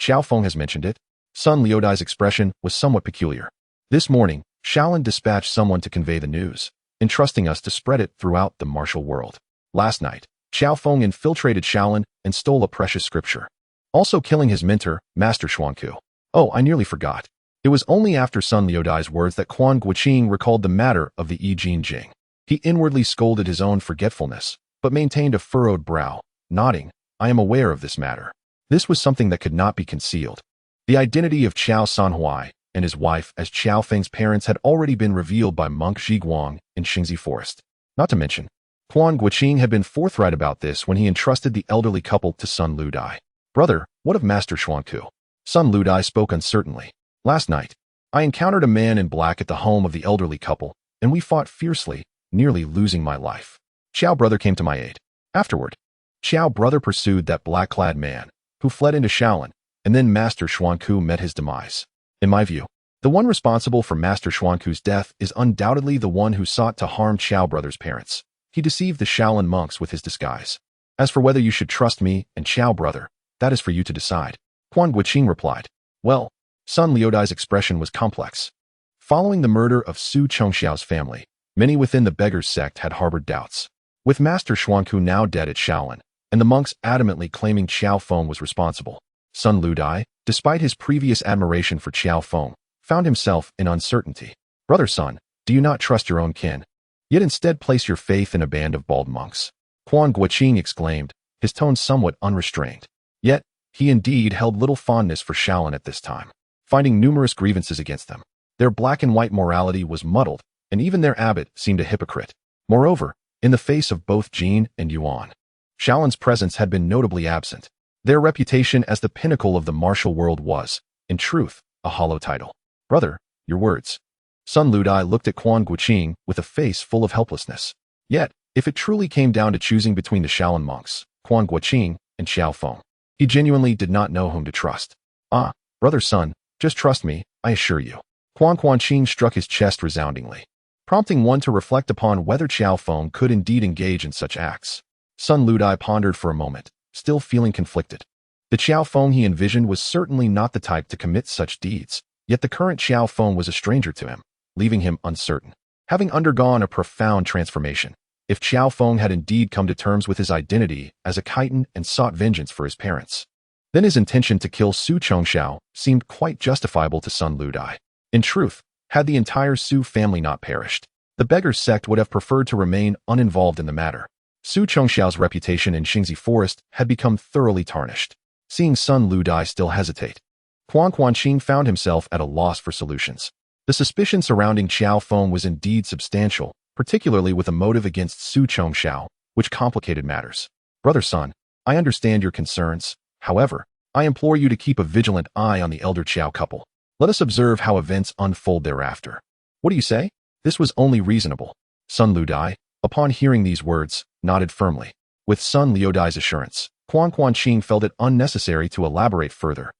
Qiao Feng has mentioned it. Sun Liudai's expression was somewhat peculiar. This morning, Shaolin dispatched someone to convey the news, entrusting us to spread it throughout the martial world. Last night, Qiao Feng infiltrated Shaolin and stole a precious scripture, also killing his mentor, Master Xuanku. Oh, I nearly forgot. It was only after Sun Liudai's words that Quan Guanqing recalled the matter of the Yi Jin Jing. He inwardly scolded his own forgetfulness, but maintained a furrowed brow, nodding, I am aware of this matter. This was something that could not be concealed. The identity of Qiao Sanhuai and his wife as Qiao Feng's parents had already been revealed by monk Zhiguang in Xingzi Forest. Not to mention, Quan Guanqing had been forthright about this when he entrusted the elderly couple to Sun Ludai. Brother, what of Master Xuanku? Sun Ludai spoke uncertainly. Last night, I encountered a man in black at the home of the elderly couple, and we fought fiercely, nearly losing my life. Qiao brother came to my aid. Afterward, Qiao brother pursued that black-clad man, who fled into Shaolin, and then Master Xuanku met his demise. In my view, the one responsible for Master Xuanku's death is undoubtedly the one who sought to harm Qiao brother's parents. He deceived the Shaolin monks with his disguise. As for whether you should trust me and Qiao brother, that is for you to decide. Quan Guanqing replied. Well, Sun Liudai's expression was complex. Following the murder of Su Chengxiao's family, Many within the beggar's sect had harbored doubts. With Master Xuanku now dead at Shaolin, and the monks adamantly claiming Qiao Feng was responsible, Sun Ludai, despite his previous admiration for Qiao Feng, found himself in uncertainty. Brother Sun, do you not trust your own kin? Yet instead place your faith in a band of bald monks? Quan Guanqing exclaimed, his tone somewhat unrestrained. Yet, he indeed held little fondness for Shaolin at this time, finding numerous grievances against them. Their black and white morality was muddled, and even their abbot seemed a hypocrite. Moreover, in the face of both Jin and Yuan, Shaolin's presence had been notably absent. Their reputation as the pinnacle of the martial world was, in truth, a hollow title. Brother, your words. Sun Ludai looked at Quan Guanqing with a face full of helplessness. Yet, if it truly came down to choosing between the Shaolin monks, Quan Guanqing, and Qiao Feng, he genuinely did not know whom to trust. Ah, brother Sun, just trust me, I assure you. Quan Guanqing struck his chest resoundingly, prompting one to reflect upon whether Qiao Feng could indeed engage in such acts. Sun Ludai pondered for a moment, still feeling conflicted. The Qiao Feng he envisioned was certainly not the type to commit such deeds, yet the current Qiao Feng was a stranger to him, leaving him uncertain. Having undergone a profound transformation, if Qiao Feng had indeed come to terms with his identity as a Khitan and sought vengeance for his parents, then his intention to kill Su Chongxiao seemed quite justifiable to Sun Ludai. In truth, had the entire Su family not perished, the beggar's sect would have preferred to remain uninvolved in the matter. Su Chongxiao's reputation in Xingzi Forest had become thoroughly tarnished. Seeing Sun Ludai still hesitate, Quan Guanqing found himself at a loss for solutions. The suspicion surrounding Qiao Feng was indeed substantial, particularly with a motive against Su Chongxiao, which complicated matters. Brother Sun, I understand your concerns. However, I implore you to keep a vigilant eye on the elder Qiao couple. Let us observe how events unfold thereafter. What do you say? This was only reasonable. Sun Ludai, upon hearing these words, nodded firmly. With Sun Liudai's assurance, Quan Guanqing felt it unnecessary to elaborate further.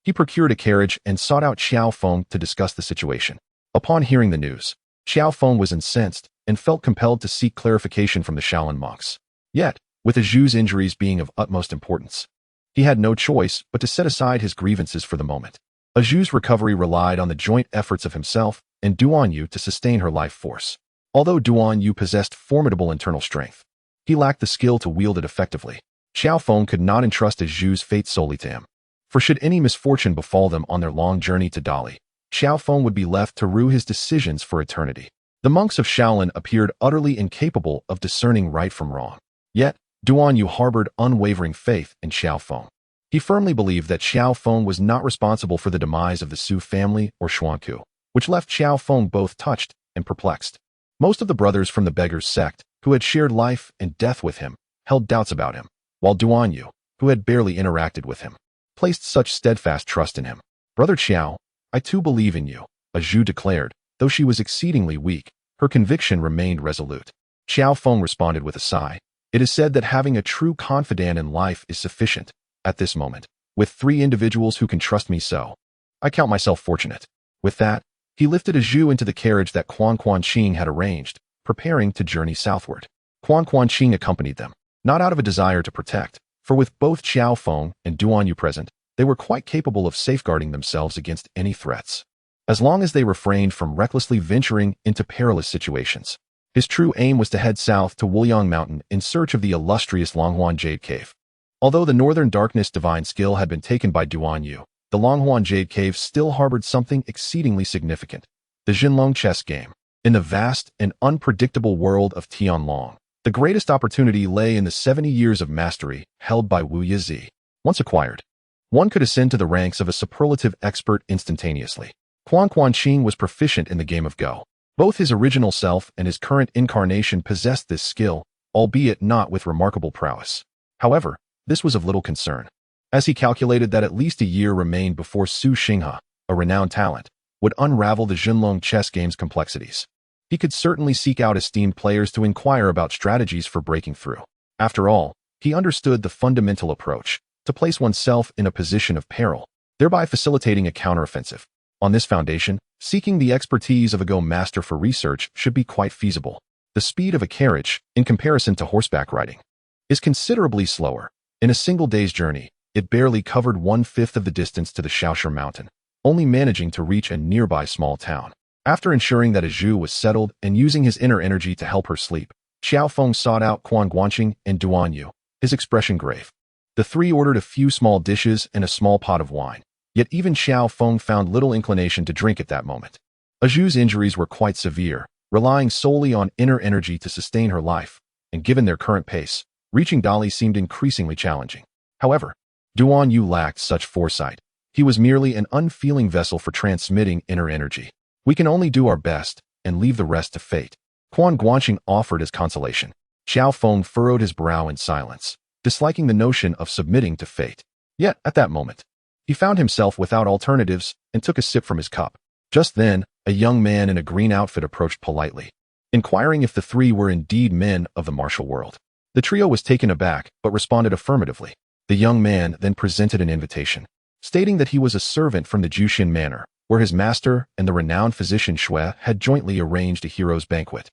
He procured a carriage and sought out Qiao Feng to discuss the situation. Upon hearing the news, Qiao Feng was incensed and felt compelled to seek clarification from the Shaolin monks. Yet, with Zhu's injuries being of utmost importance, he had no choice but to set aside his grievances for the moment. Zhu's recovery relied on the joint efforts of himself and Duan Yu to sustain her life force. Although Duan Yu possessed formidable internal strength, he lacked the skill to wield it effectively. Qiao Feng could not entrust Zhu's fate solely to him. For should any misfortune befall them on their long journey to Dali, Qiao Feng would be left to rue his decisions for eternity. The monks of Shaolin appeared utterly incapable of discerning right from wrong. Yet, Duan Yu harbored unwavering faith in Qiao Feng. He firmly believed that Qiao Feng was not responsible for the demise of the Su family or Xuanku, which left Qiao Feng both touched and perplexed. Most of the brothers from the beggar's sect, who had shared life and death with him, held doubts about him, while Duan Yu, who had barely interacted with him, placed such steadfast trust in him. Brother Qiao, I too believe in you, Zhu declared. Though she was exceedingly weak, her conviction remained resolute. Qiao Feng responded with a sigh. It is said that having a true confidant in life is sufficient. At this moment, with 3 individuals who can trust me so, I count myself fortunate. With that, he lifted Zhu into the carriage that Quan Guanqing had arranged, preparing to journey southward. Quan Guanqing accompanied them, not out of a desire to protect, for with both Qiao Feng and Duan Yu present, they were quite capable of safeguarding themselves against any threats, as long as they refrained from recklessly venturing into perilous situations. His true aim was to head south to Wuliang Mountain in search of the illustrious Longhuan Jade Cave. Although the Northern Darkness divine skill had been taken by Duan Yu, the Longhuan Jade Cave still harbored something exceedingly significant: the Jinlong chess game. In the vast and unpredictable world of Tianlong, the greatest opportunity lay in the 70 years of mastery held by Wu Yizi. Once acquired, one could ascend to the ranks of a superlative expert instantaneously. Quan Guanqing was proficient in the game of Go. Both his original self and his current incarnation possessed this skill, albeit not with remarkable prowess. However, this was of little concern, as he calculated that at least a year remained before Su Xinghe, a renowned talent, would unravel the Jinlong chess game's complexities. He could certainly seek out esteemed players to inquire about strategies for breaking through. After all, he understood the fundamental approach: to place oneself in a position of peril, thereby facilitating a counteroffensive. On this foundation, seeking the expertise of a Go master for research should be quite feasible. The speed of a carriage, in comparison to horseback riding, is considerably slower. In a single day's journey, it barely covered 1/5 of the distance to the Shaosher Mountain, only managing to reach a nearby small town. After ensuring that Zhu was settled and using his inner energy to help her sleep, Qiao Feng sought out Quan Guanqing and Duan Yu, his expression grave. The three ordered a few small dishes and a small pot of wine, yet even Qiao Feng found little inclination to drink at that moment. Zhu's injuries were quite severe, relying solely on inner energy to sustain her life, and given their current pace, reaching Dali seemed increasingly challenging. However, Duan Yu lacked such foresight. He was merely an unfeeling vessel for transmitting inner energy. We can only do our best and leave the rest to fate, Quan Guanqing offered as consolation. Qiao Feng furrowed his brow in silence, disliking the notion of submitting to fate. Yet, at that moment, he found himself without alternatives and took a sip from his cup. Just then, a young man in a green outfit approached politely, inquiring if the three were indeed men of the martial world. The trio was taken aback, but responded affirmatively. The young man then presented an invitation, stating that he was a servant from the Jushin Manor, where his master and the renowned physician Xue had jointly arranged a heroes' banquet,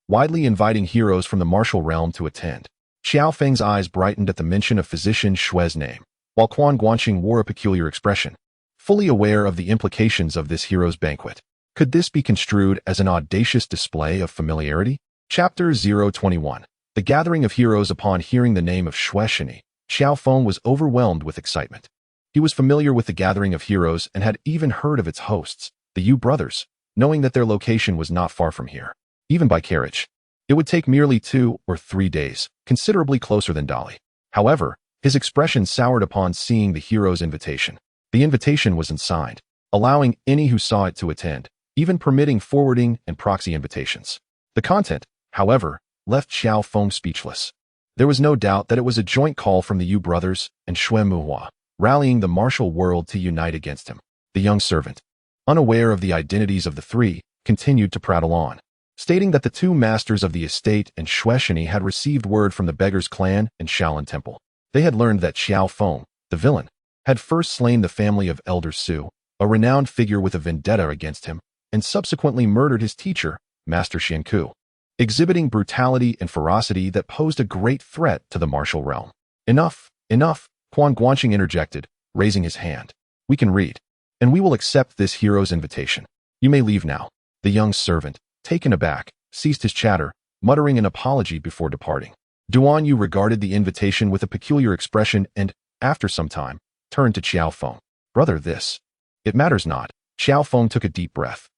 widely inviting heroes from the martial realm to attend. Qiao Feng's eyes brightened at the mention of physician Xue's name, while Quan Guanqing wore a peculiar expression, fully aware of the implications of this heroes' banquet. Could this be construed as an audacious display of familiarity? Chapter 021. The Gathering of Heroes. Upon hearing the name of Xueshini, Qiao Feng was overwhelmed with excitement. He was familiar with the Gathering of Heroes and had even heard of its hosts, the Yu brothers, knowing that their location was not far from here. Even by carriage, it would take merely 2 or 3 days, considerably closer than Dali. However, his expression soured upon seeing the hero's invitation. The invitation was unsigned, allowing any who saw it to attend, even permitting forwarding and proxy invitations. The content, however, left Qiao Feng speechless. There was no doubt that it was a joint call from the Yu brothers and Xue Muhua, rallying the martial world to unite against him. The young servant, unaware of the identities of the three, continued to prattle on, stating that the 2 masters of the estate and Xueshini had received word from the Beggars clan and Shaolin Temple. They had learned that Qiao Feng, the villain, had first slain the family of Elder Su, a renowned figure with a vendetta against him, and subsequently murdered his teacher, Master Xianku, exhibiting brutality and ferocity that posed a great threat to the martial realm. Enough, enough, Quan Guanqing interjected, raising his hand. We can read, and we will accept this hero's invitation. You may leave now. The young servant, taken aback, ceased his chatter, muttering an apology before departing. Duan Yu regarded the invitation with a peculiar expression and, after some time, turned to Qiao Feng. Brother, this. It matters not. Qiao Feng took a deep breath.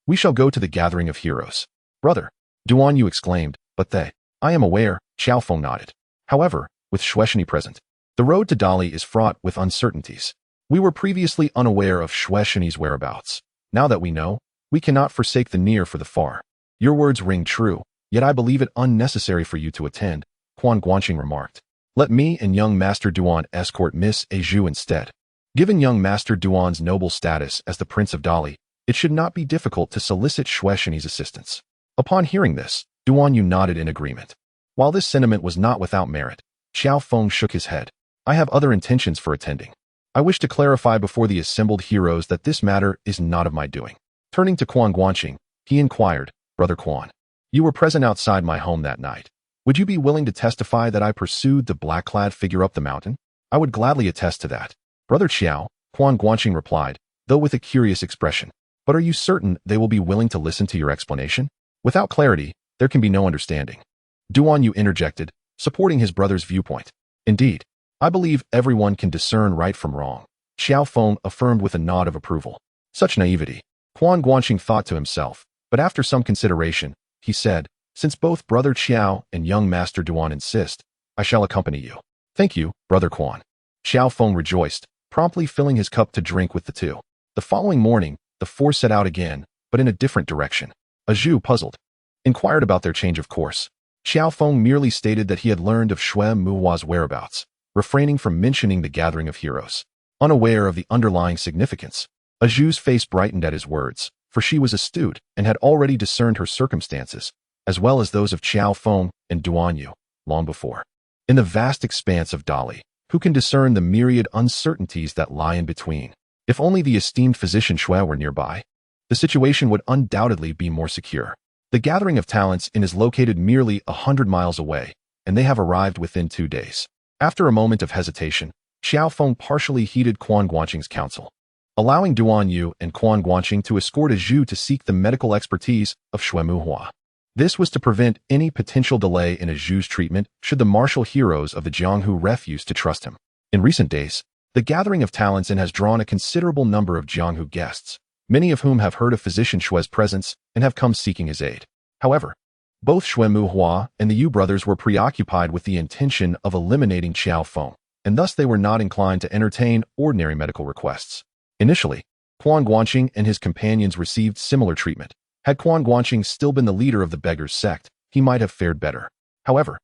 We shall go to the Gathering of Heroes. Brother, Duan Yu exclaimed, but they. I am aware, Qiao Feng nodded. However, with Xueshini present, the road to Dali is fraught with uncertainties. We were previously unaware of Xueshini's whereabouts. Now that we know, we cannot forsake the near for the far. Your words ring true, yet I believe it unnecessary for you to attend, Quan Guanqing remarked. Let me and young Master Duan escort Miss Zhu instead. Given young Master Duan's noble status as the Prince of Dali, it should not be difficult to solicit Xueshini's assistance. Upon hearing this, Duan Yu nodded in agreement. While this sentiment was not without merit, Qiao Feng shook his head. I have other intentions for attending. I wish to clarify before the assembled heroes that this matter is not of my doing. Turning to Quan Guanqing, he inquired, Brother Quan, you were present outside my home that night. Would you be willing to testify that I pursued the black-clad figure up the mountain? I would gladly attest to that. Brother Qiao, Quan Guanqing replied, though with a curious expression. But are you certain they will be willing to listen to your explanation? Without clarity, there can be no understanding. Duan Yu interjected, supporting his brother's viewpoint. Indeed, I believe everyone can discern right from wrong. Qiao Feng affirmed with a nod of approval. Such naivety. Quan Guanqing thought to himself, but after some consideration, he said, since both Brother Qiao and young Master Duan insist, I shall accompany you. Thank you, Brother Quan. Qiao Feng rejoiced, promptly filling his cup to drink with the two. The following morning, the 4 set out again, but in a different direction. Zhu, puzzled, inquired about their change of course. Qiao Feng merely stated that he had learned of Xue Muhua's whereabouts, refraining from mentioning the Gathering of Heroes. Unaware of the underlying significance, Zhu's face brightened at his words, for she was astute and had already discerned her circumstances, as well as those of Qiao Feng and Duan Yu, long before. In the vast expanse of Dali, who can discern the myriad uncertainties that lie in between? If only the esteemed physician Xue were nearby, the situation would undoubtedly be more secure. The Gathering of Talents is located merely 100 miles away, and they have arrived within 2 days. After a moment of hesitation, Qiao Feng partially heeded Quan Guanqing's counsel. allowing Duan Yu and Quan Guanqing to escort a Zhu to seek the medical expertise of Xue Muhua. This was to prevent any potential delay in a Zhu's treatment should the martial heroes of the Jianghu refuse to trust him. In recent days, the gathering of talents has drawn a considerable number of Jianghu guests, many of whom have heard of physician Xue's presence and have come seeking his aid. However, both Xue Muhua and the Yu brothers were preoccupied with the intention of eliminating Qiao Feng, and thus they were not inclined to entertain ordinary medical requests. Initially, Quan Guanqing and his companions received similar treatment. Had Quan Guanqing still been the leader of the beggars' sect, he might have fared better. However,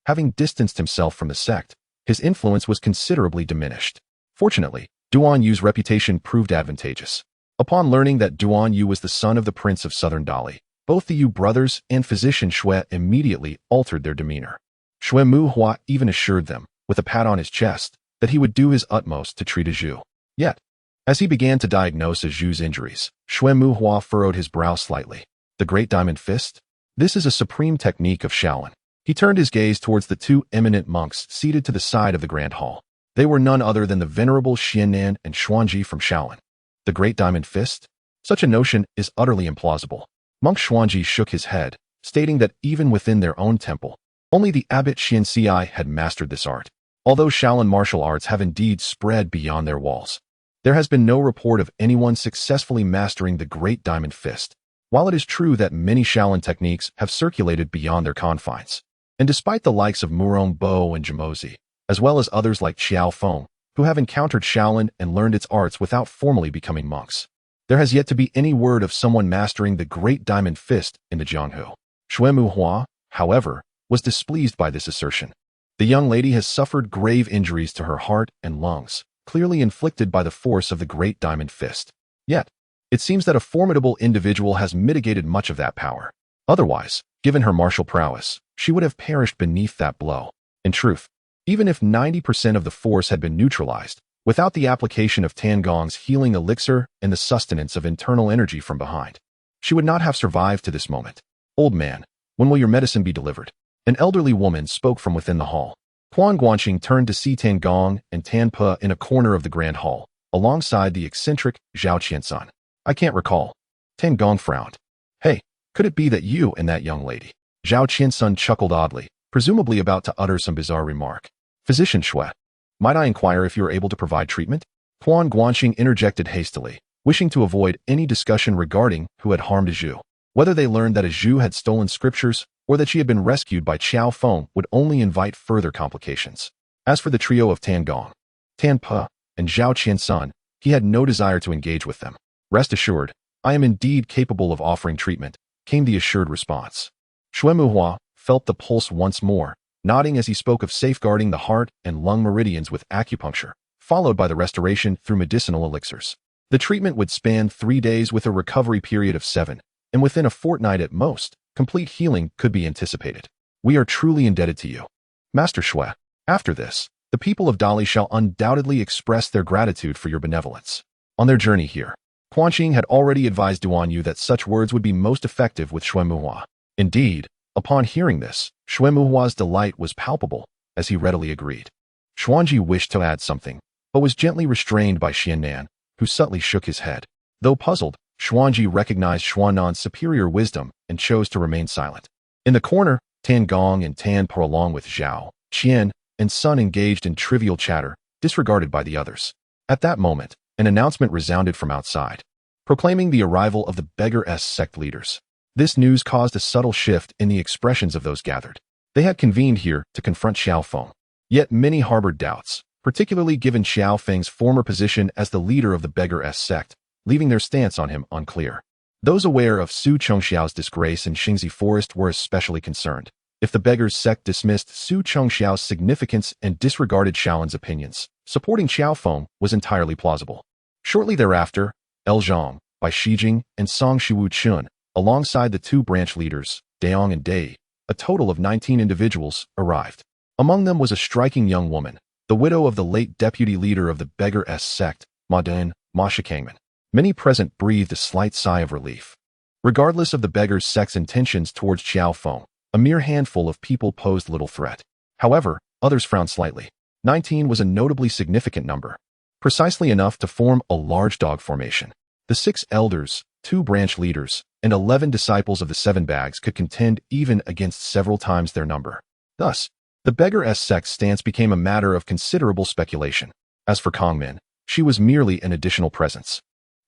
having distanced himself from the sect, his influence was considerably diminished. Fortunately, Duan Yu's reputation proved advantageous. Upon learning that Duan Yu was the son of the prince of southern Dali, both the Yu brothers and physician Xue immediately altered their demeanor. Xue Muhua even assured them, with a pat on his chest, that he would do his utmost to treat a Zhu. Yet, as he began to diagnose a Zhu's injuries, Xue Muhua furrowed his brow slightly. The Great Diamond Fist? This is a supreme technique of Shaolin. He turned his gaze towards the two eminent monks seated to the side of the Grand Hall. They were none other than the venerable Xiannan and Xuanji from Shaolin. The Great Diamond Fist? Such a notion is utterly implausible. Monk Xuanji shook his head, stating that even within their own temple, only the abbot Xianxi had mastered this art. Although Shaolin martial arts have indeed spread beyond their walls, there has been no report of anyone successfully mastering the Great Diamond Fist. While it is true that many Shaolin techniques have circulated beyond their confines, and despite the likes of Murong Bo and Jamozi, as well as others like Qiao Feng, who have encountered Shaolin and learned its arts without formally becoming monks, there has yet to be any word of someone mastering the Great Diamond Fist in the Jianghu. Xue Muhua, however, was displeased by this assertion. The young lady has suffered grave injuries to her heart and lungs, clearly inflicted by the force of the Great Diamond Fist. Yet, it seems that a formidable individual has mitigated much of that power. Otherwise, given her martial prowess, she would have perished beneath that blow. In truth, even if 90% of the force had been neutralized, without the application of Tangong's healing elixir and the sustenance of internal energy from behind, she would not have survived to this moment. Old man, when will your medicine be delivered? An elderly woman spoke from within the hall. Quan Guanqing turned to see Tangong and Tanpe in a corner of the grand hall, alongside the eccentric Zhao Qiansan. I can't recall. Tangong frowned. Hey, could it be that you and that young lady? Zhao Qiansan chuckled oddly, presumably about to utter some bizarre remark. Physician Xue, might I inquire if you are able to provide treatment? Quan Guanqing interjected hastily, wishing to avoid any discussion regarding who had harmed a Zhu. Whether they learned that a Zhu had stolen scriptures or that she had been rescued by Qiao Feng would only invite further complications. As for the trio of Tangong, Tanpe, and Zhao Qiansan, he had no desire to engage with them. Rest assured, I am indeed capable of offering treatment, came the assured response. Xue Muhua felt the pulse once more, nodding as he spoke of safeguarding the heart and lung meridians with acupuncture, followed by the restoration through medicinal elixirs. The treatment would span 3 days with a recovery period of 7, and within a fortnight at most, complete healing could be anticipated. We are truly indebted to you, Master Xue. After this, the people of Dali shall undoubtedly express their gratitude for your benevolence. On their journey here, Guanqing had already advised Duan Yu that such words would be most effective with Xue Muhua. Indeed, upon hearing this, Xue Muhua's delight was palpable, as he readily agreed. Xuanji wished to add something, but was gently restrained by Xiannan, who subtly shook his head. Though puzzled, Xuanji recognized Xuannan's superior wisdom and chose to remain silent. In the corner, Tangong and Tanpe along with Zhao, Qian, and Sun engaged in trivial chatter, disregarded by the others. At that moment, an announcement resounded from outside, proclaiming the arrival of the beggar-s sect leaders. This news caused a subtle shift in the expressions of those gathered. They had convened here to confront Qiao Feng. Yet many harbored doubts, particularly given Qiao Feng's former position as the leader of the beggar-s sect, leaving their stance on him unclear. Those aware of Su Chongxiao's disgrace in Xingzi Forest were especially concerned. If the beggars' sect dismissed Su Chongxiao's significance and disregarded Shaolin's opinions, supporting Qiao Feng was entirely plausible. Shortly thereafter, El Zhang, Bai Shijing, and Song Shiwu Chun, alongside the two branch leaders, Daong and Dai, a total of 19 individuals, arrived. Among them was a striking young woman, the widow of the late deputy leader of the beggar-s sect, Ma Shikangman. Many present breathed a slight sigh of relief. Regardless of the beggar's sect's intentions towards Qiao Feng, a mere handful of people posed little threat. However, others frowned slightly. 19 was a notably significant number. precisely enough to form a large dog formation. The 6 elders, 2 branch leaders, and 11 disciples of the 7 bags could contend even against several times their number. Thus, the beggar sect's stance became a matter of considerable speculation. As for Kongmin, she was merely an additional presence.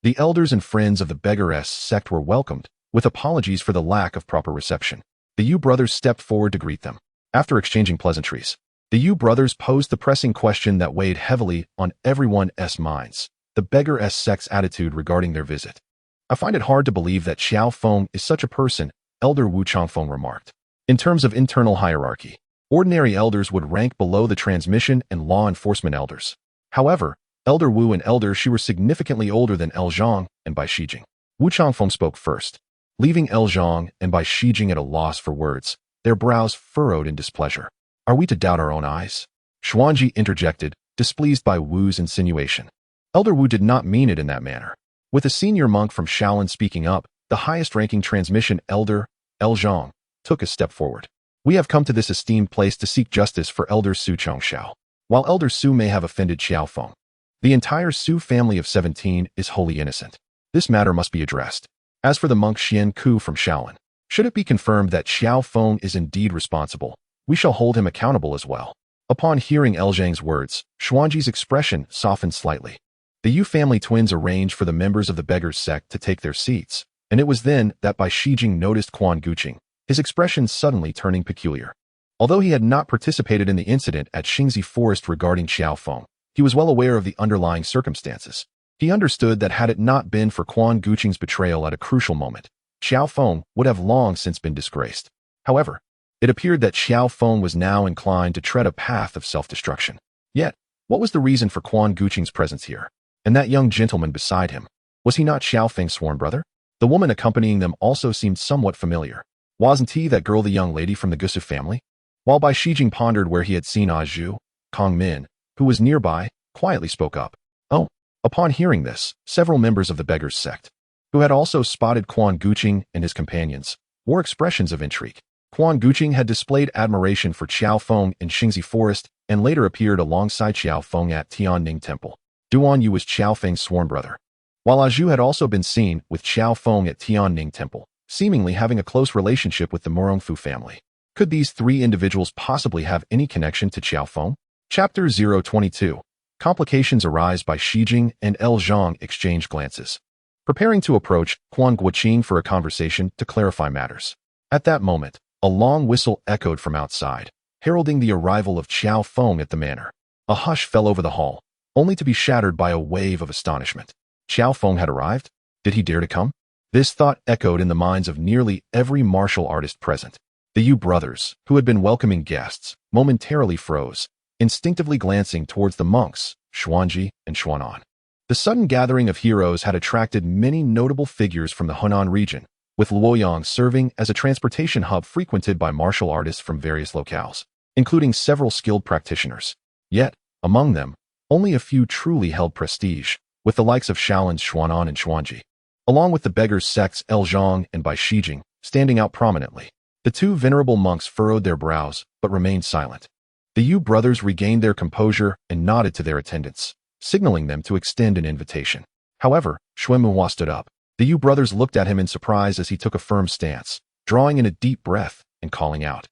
The elders and friends of the beggar sect were welcomed, with apologies for the lack of proper reception. The Yu brothers stepped forward to greet them. After exchanging pleasantries, the Yu brothers posed the pressing question that weighed heavily on everyone's minds: the beggar sect's attitude regarding their visit. I find it hard to believe that Qiao Feng is such a person, Elder Wu Changfeng remarked. In terms of internal hierarchy, ordinary elders would rank below the transmission and law enforcement elders. However, Elder Wu and Elder Shi were significantly older than El Zhang and Bai Shijing. Wu Changfeng spoke first, leaving El Zhang and Bai Shijing at a loss for words, their brows furrowed in displeasure. Are we to doubt our own eyes? Xuanji interjected, displeased by Wu's insinuation. Elder Wu did not mean it in that manner. With a senior monk from Shaolin speaking up, the highest-ranking transmission elder, El Zhang, took a step forward. We have come to this esteemed place to seek justice for Elder Su Chongxiao. While Elder Su may have offended Qiao Feng, the entire Su family of 17 is wholly innocent. This matter must be addressed. As for the monk Xian Ku from Shaolin, should it be confirmed that Qiao Feng is indeed responsible, we shall hold him accountable as well. Upon hearing El Zhang's words, Xuanji's expression softened slightly. The Yu family twins arranged for the members of the beggars sect to take their seats, and it was then that Bai Shijing noticed Quan Guanqing, his expression suddenly turning peculiar. Although he had not participated in the incident at Xingzi Forest regarding Qiao Feng, he was well aware of the underlying circumstances. He understood that had it not been for Quan Guanqing's betrayal at a crucial moment, Qiao Feng would have long since been disgraced. However, it appeared that Qiao Feng was now inclined to tread a path of self-destruction. Yet, what was the reason for Quan Guanqing's presence here? And that young gentleman beside him, was he not Xiao Feng's sworn brother? The woman accompanying them also seemed somewhat familiar. Wasn't he that girl, the young lady from the Gusu family? While Bai Shijing pondered where he had seen Zhu, Kong Min, who was nearby, quietly spoke up. Oh. Upon hearing this, several members of the beggars sect, who had also spotted Quan Guanqing and his companions, wore expressions of intrigue. Quan Guanqing had displayed admiration for Qiao Feng in Xingzi Forest and later appeared alongside Qiao Feng at Tianning Temple. Duan Yu was Qiao Feng's sworn brother, while Zhu had also been seen with Qiao Feng at Tianning Temple, seemingly having a close relationship with the Murongfu family. Could these 3 individuals possibly have any connection to Qiao Feng? Chapter 022. Complications arise. Bai Shijing and El Zhang exchange glances, preparing to approach Quan Guanqing for a conversation to clarify matters. At that moment, a long whistle echoed from outside, heralding the arrival of Qiao Feng at the manor. A hush fell over the hall, only to be shattered by a wave of astonishment. Qiao Feng had arrived? Did he dare to come? This thought echoed in the minds of nearly every martial artist present. The Yu brothers, who had been welcoming guests, momentarily froze, instinctively glancing towards the monks, Xuanji and Xuanan. The sudden gathering of heroes had attracted many notable figures from the Hunan region, with Luoyang serving as a transportation hub frequented by martial artists from various locales, including several skilled practitioners. Yet, among them, only a few truly held prestige, with the likes of Shaolin's Xuanan and Xuanji, along with the beggars sects El Zhang and Bai Shijing, standing out prominently. The 2 venerable monks furrowed their brows, but remained silent. The Yu brothers regained their composure and nodded to their attendants, signaling them to extend an invitation. However, Xuanmuhua stood up. The Yu brothers looked at him in surprise as he took a firm stance, drawing in a deep breath and calling out,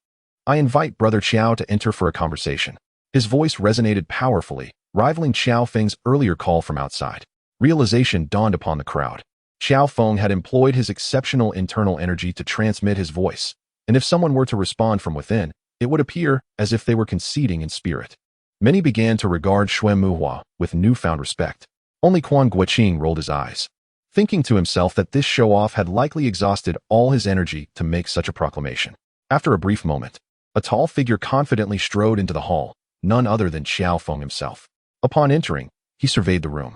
"I invite Brother Qiao to enter for a conversation." His voice resonated powerfully, rivaling Qiao Feng's earlier call from outside. Realization dawned upon the crowd. Qiao Feng had employed his exceptional internal energy to transmit his voice, and if someone were to respond from within, it would appear as if they were conceding in spirit. Many began to regard Xuanmuhua with newfound respect. Only Quan Guanqing rolled his eyes, thinking to himself that this show-off had likely exhausted all his energy to make such a proclamation. After a brief moment, a tall figure confidently strode into the hall, none other than Qiao Feng himself. Upon entering, he surveyed the room,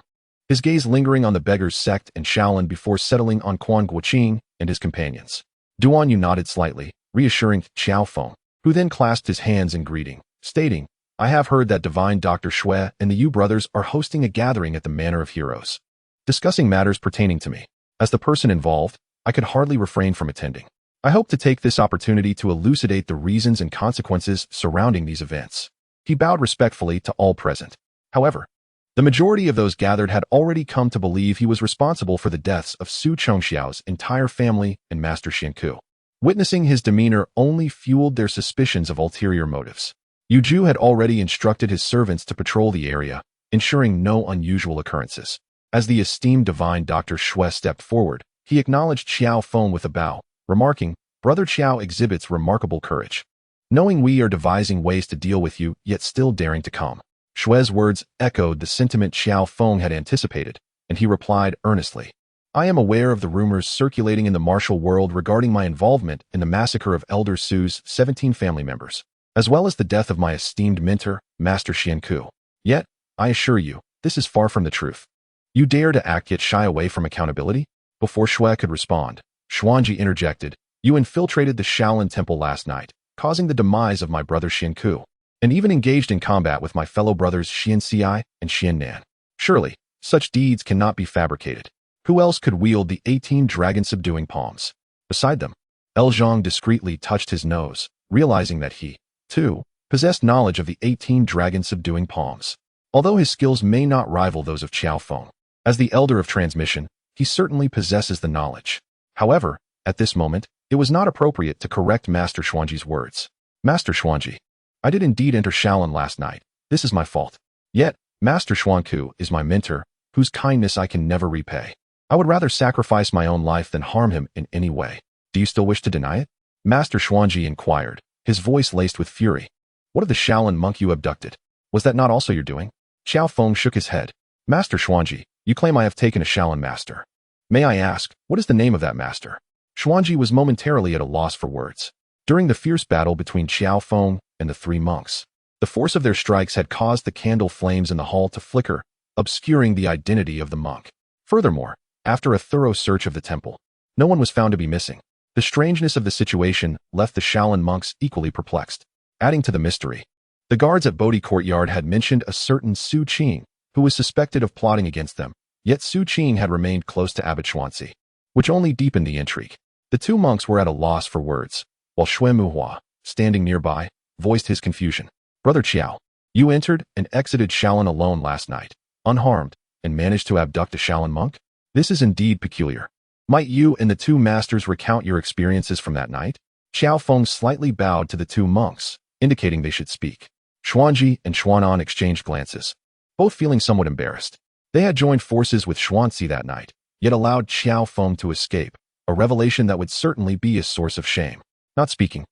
his gaze lingering on the beggars sect and Shaolin before settling on Quan Guanqing and his companions. Duan Yu nodded slightly, reassuring Qiao Feng, who then clasped his hands in greeting, stating, "I have heard that Divine Dr. Xue and the Yu brothers are hosting a gathering at the Manor of Heroes, discussing matters pertaining to me. As the person involved, I could hardly refrain from attending. I hope to take this opportunity to elucidate the reasons and consequences surrounding these events." He bowed respectfully to all present. However, The majority of those gathered had already come to believe he was responsible for the deaths of Su Chongxiao's entire family and Master Xianku. Witnessing his demeanor only fueled their suspicions of ulterior motives. Yu Ju had already instructed his servants to patrol the area, ensuring no unusual occurrences. As the esteemed divine Dr. Xue stepped forward, he acknowledged Qiao Feng with a bow, remarking, "Brother Qiao exhibits remarkable courage. Knowing we are devising ways to deal with you, yet still daring to come." Xue's words echoed the sentiment Qiao Feng had anticipated, and he replied earnestly, "I am aware of the rumors circulating in the martial world regarding my involvement in the massacre of Elder Su's 17 family members, as well as the death of my esteemed mentor, Master Xianku. Yet, I assure you, this is far from the truth. You dare to act yet shy away from accountability?" Before Xue could respond, Xuanji interjected, "You infiltrated the Shaolin Temple last night, causing the demise of my brother Xianku, and even engaged in combat with my fellow brothers Xian Xi and Xian Nan. Surely, such deeds cannot be fabricated. Who else could wield the 18 Dragon Subduing Palms? Beside them?" El Zhang discreetly touched his nose, realizing that he, too, possessed knowledge of the 18 Dragon Subduing Palms. Although his skills may not rival those of Qiao Feng, as the Elder of Transmission, he certainly possesses the knowledge. However, at this moment, it was not appropriate to correct Master Xuanji's words. "Master Xuanji, I did indeed enter Shaolin last night. This is my fault. Yet, Master Xuanku is my mentor, whose kindness I can never repay. I would rather sacrifice my own life than harm him in any way. Do you still wish to deny it?" Master Xuanji inquired, his voice laced with fury. "What of the Shaolin monk you abducted? Was that not also your doing?" Qiao Feng shook his head. "Master Xuanji, you claim I have taken a Shaolin master. May I ask, what is the name of that master?" Xuanji was momentarily at a loss for words. During the fierce battle between Qiao Feng and the three monks, the force of their strikes had caused the candle flames in the hall to flicker, obscuring the identity of the monk. Furthermore, after a thorough search of the temple, no one was found to be missing. The strangeness of the situation left the Shaolin monks equally perplexed. Adding to the mystery, the guards at Bodhi Courtyard had mentioned a certain Su Qing, who was suspected of plotting against them, yet Su Qing had remained close to Abbot Xuanzi, which only deepened the intrigue. The two monks were at a loss for words, while Xue Muhua, standing nearby, voiced his confusion. "Brother Qiao, you entered and exited Shaolin alone last night, unharmed, and managed to abduct a Shaolin monk? This is indeed peculiar. Might you and the two masters recount your experiences from that night?" Qiao Feng slightly bowed to the two monks, indicating they should speak. Xuanji and Xuanan exchanged glances, both feeling somewhat embarrassed. They had joined forces with Xuanzi that night, yet allowed Qiao Feng to escape, a revelation that would certainly be a source of shame. Not speaking,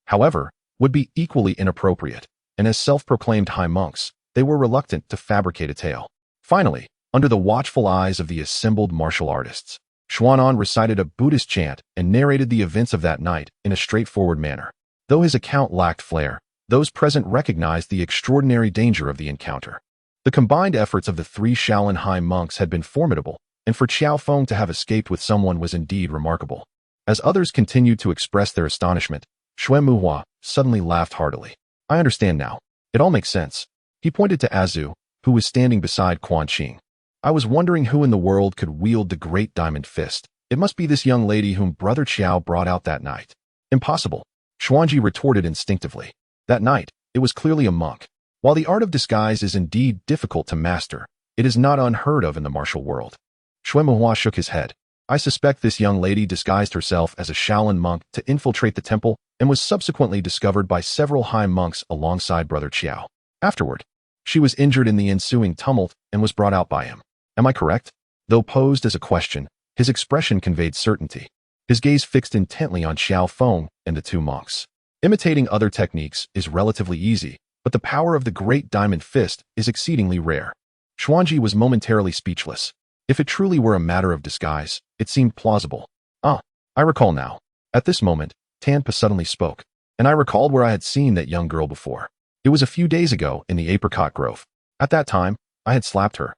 however, would be equally inappropriate, and as self-proclaimed high monks, they were reluctant to fabricate a tale. Finally, under the watchful eyes of the assembled martial artists, Xuanan recited a Buddhist chant and narrated the events of that night in a straightforward manner. Though his account lacked flair, those present recognized the extraordinary danger of the encounter. The combined efforts of the three Shaolin high monks had been formidable, and for Qiao Feng to have escaped with someone was indeed remarkable. As others continued to express their astonishment, Xue Muhua suddenly laughed heartily. "I understand now. It all makes sense." He pointed to Azu, who was standing beside Quan Guanqing. "I was wondering who in the world could wield the great diamond fist. It must be this young lady whom Brother Qiao brought out that night." "Impossible," Xuanji retorted instinctively. "That night, it was clearly a monk. While the art of disguise is indeed difficult to master, it is not unheard of in the martial world." Xue Muhua shook his head. "I suspect this young lady disguised herself as a Shaolin monk to infiltrate the temple and was subsequently discovered by several high monks alongside Brother Qiao. Afterward, she was injured in the ensuing tumult and was brought out by him. Am I correct?" Though posed as a question, his expression conveyed certainty. His gaze fixed intently on Qiao Feng and the two monks. Imitating other techniques is relatively easy, but the power of the great diamond fist is exceedingly rare. Xuanji was momentarily speechless. If it truly were a matter of disguise, it seemed plausible. "Ah, I recall now." At this moment, Tanpa suddenly spoke, and I recalled where I had seen that young girl before. It was a few days ago in the apricot grove. At that time, I had slapped her,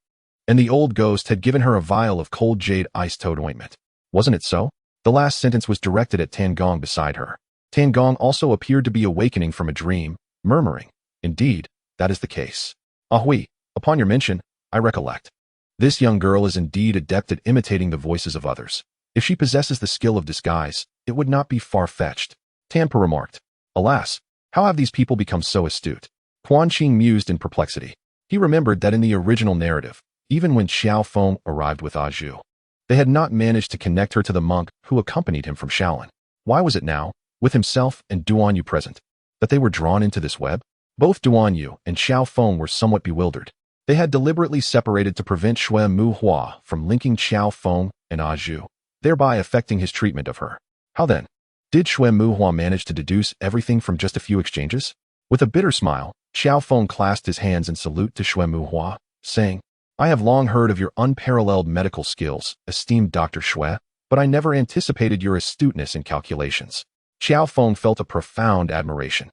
and the old ghost had given her a vial of cold jade ice-toad ointment. Wasn't it so? The last sentence was directed at Tangong beside her. Tangong also appeared to be awakening from a dream, murmuring, "Indeed, that is the case. Ah oui, upon your mention, I recollect. This young girl is indeed adept at imitating the voices of others. If she possesses the skill of disguise, it would not be far-fetched." Tanpa remarked, "Alas, how have these people become so astute?" Quan Guanqing mused in perplexity. He remembered that in the original narrative, even when Qiao Feng arrived with Zhu, they had not managed to connect her to the monk who accompanied him from Shaolin. Why was it now, with himself and Duan Yu present, that they were drawn into this web? Both Duan Yu and Qiao Feng were somewhat bewildered. They had deliberately separated to prevent Xue Muhua from linking Qiao Feng and Zhu, thereby affecting his treatment of her. How then? Did Xue Muhua manage to deduce everything from just a few exchanges? With a bitter smile, Qiao Feng clasped his hands in salute to Xue Muhua, saying, I have long heard of your unparalleled medical skills, esteemed Dr. Xue, but I never anticipated your astuteness in calculations. Qiao Feng felt a profound admiration.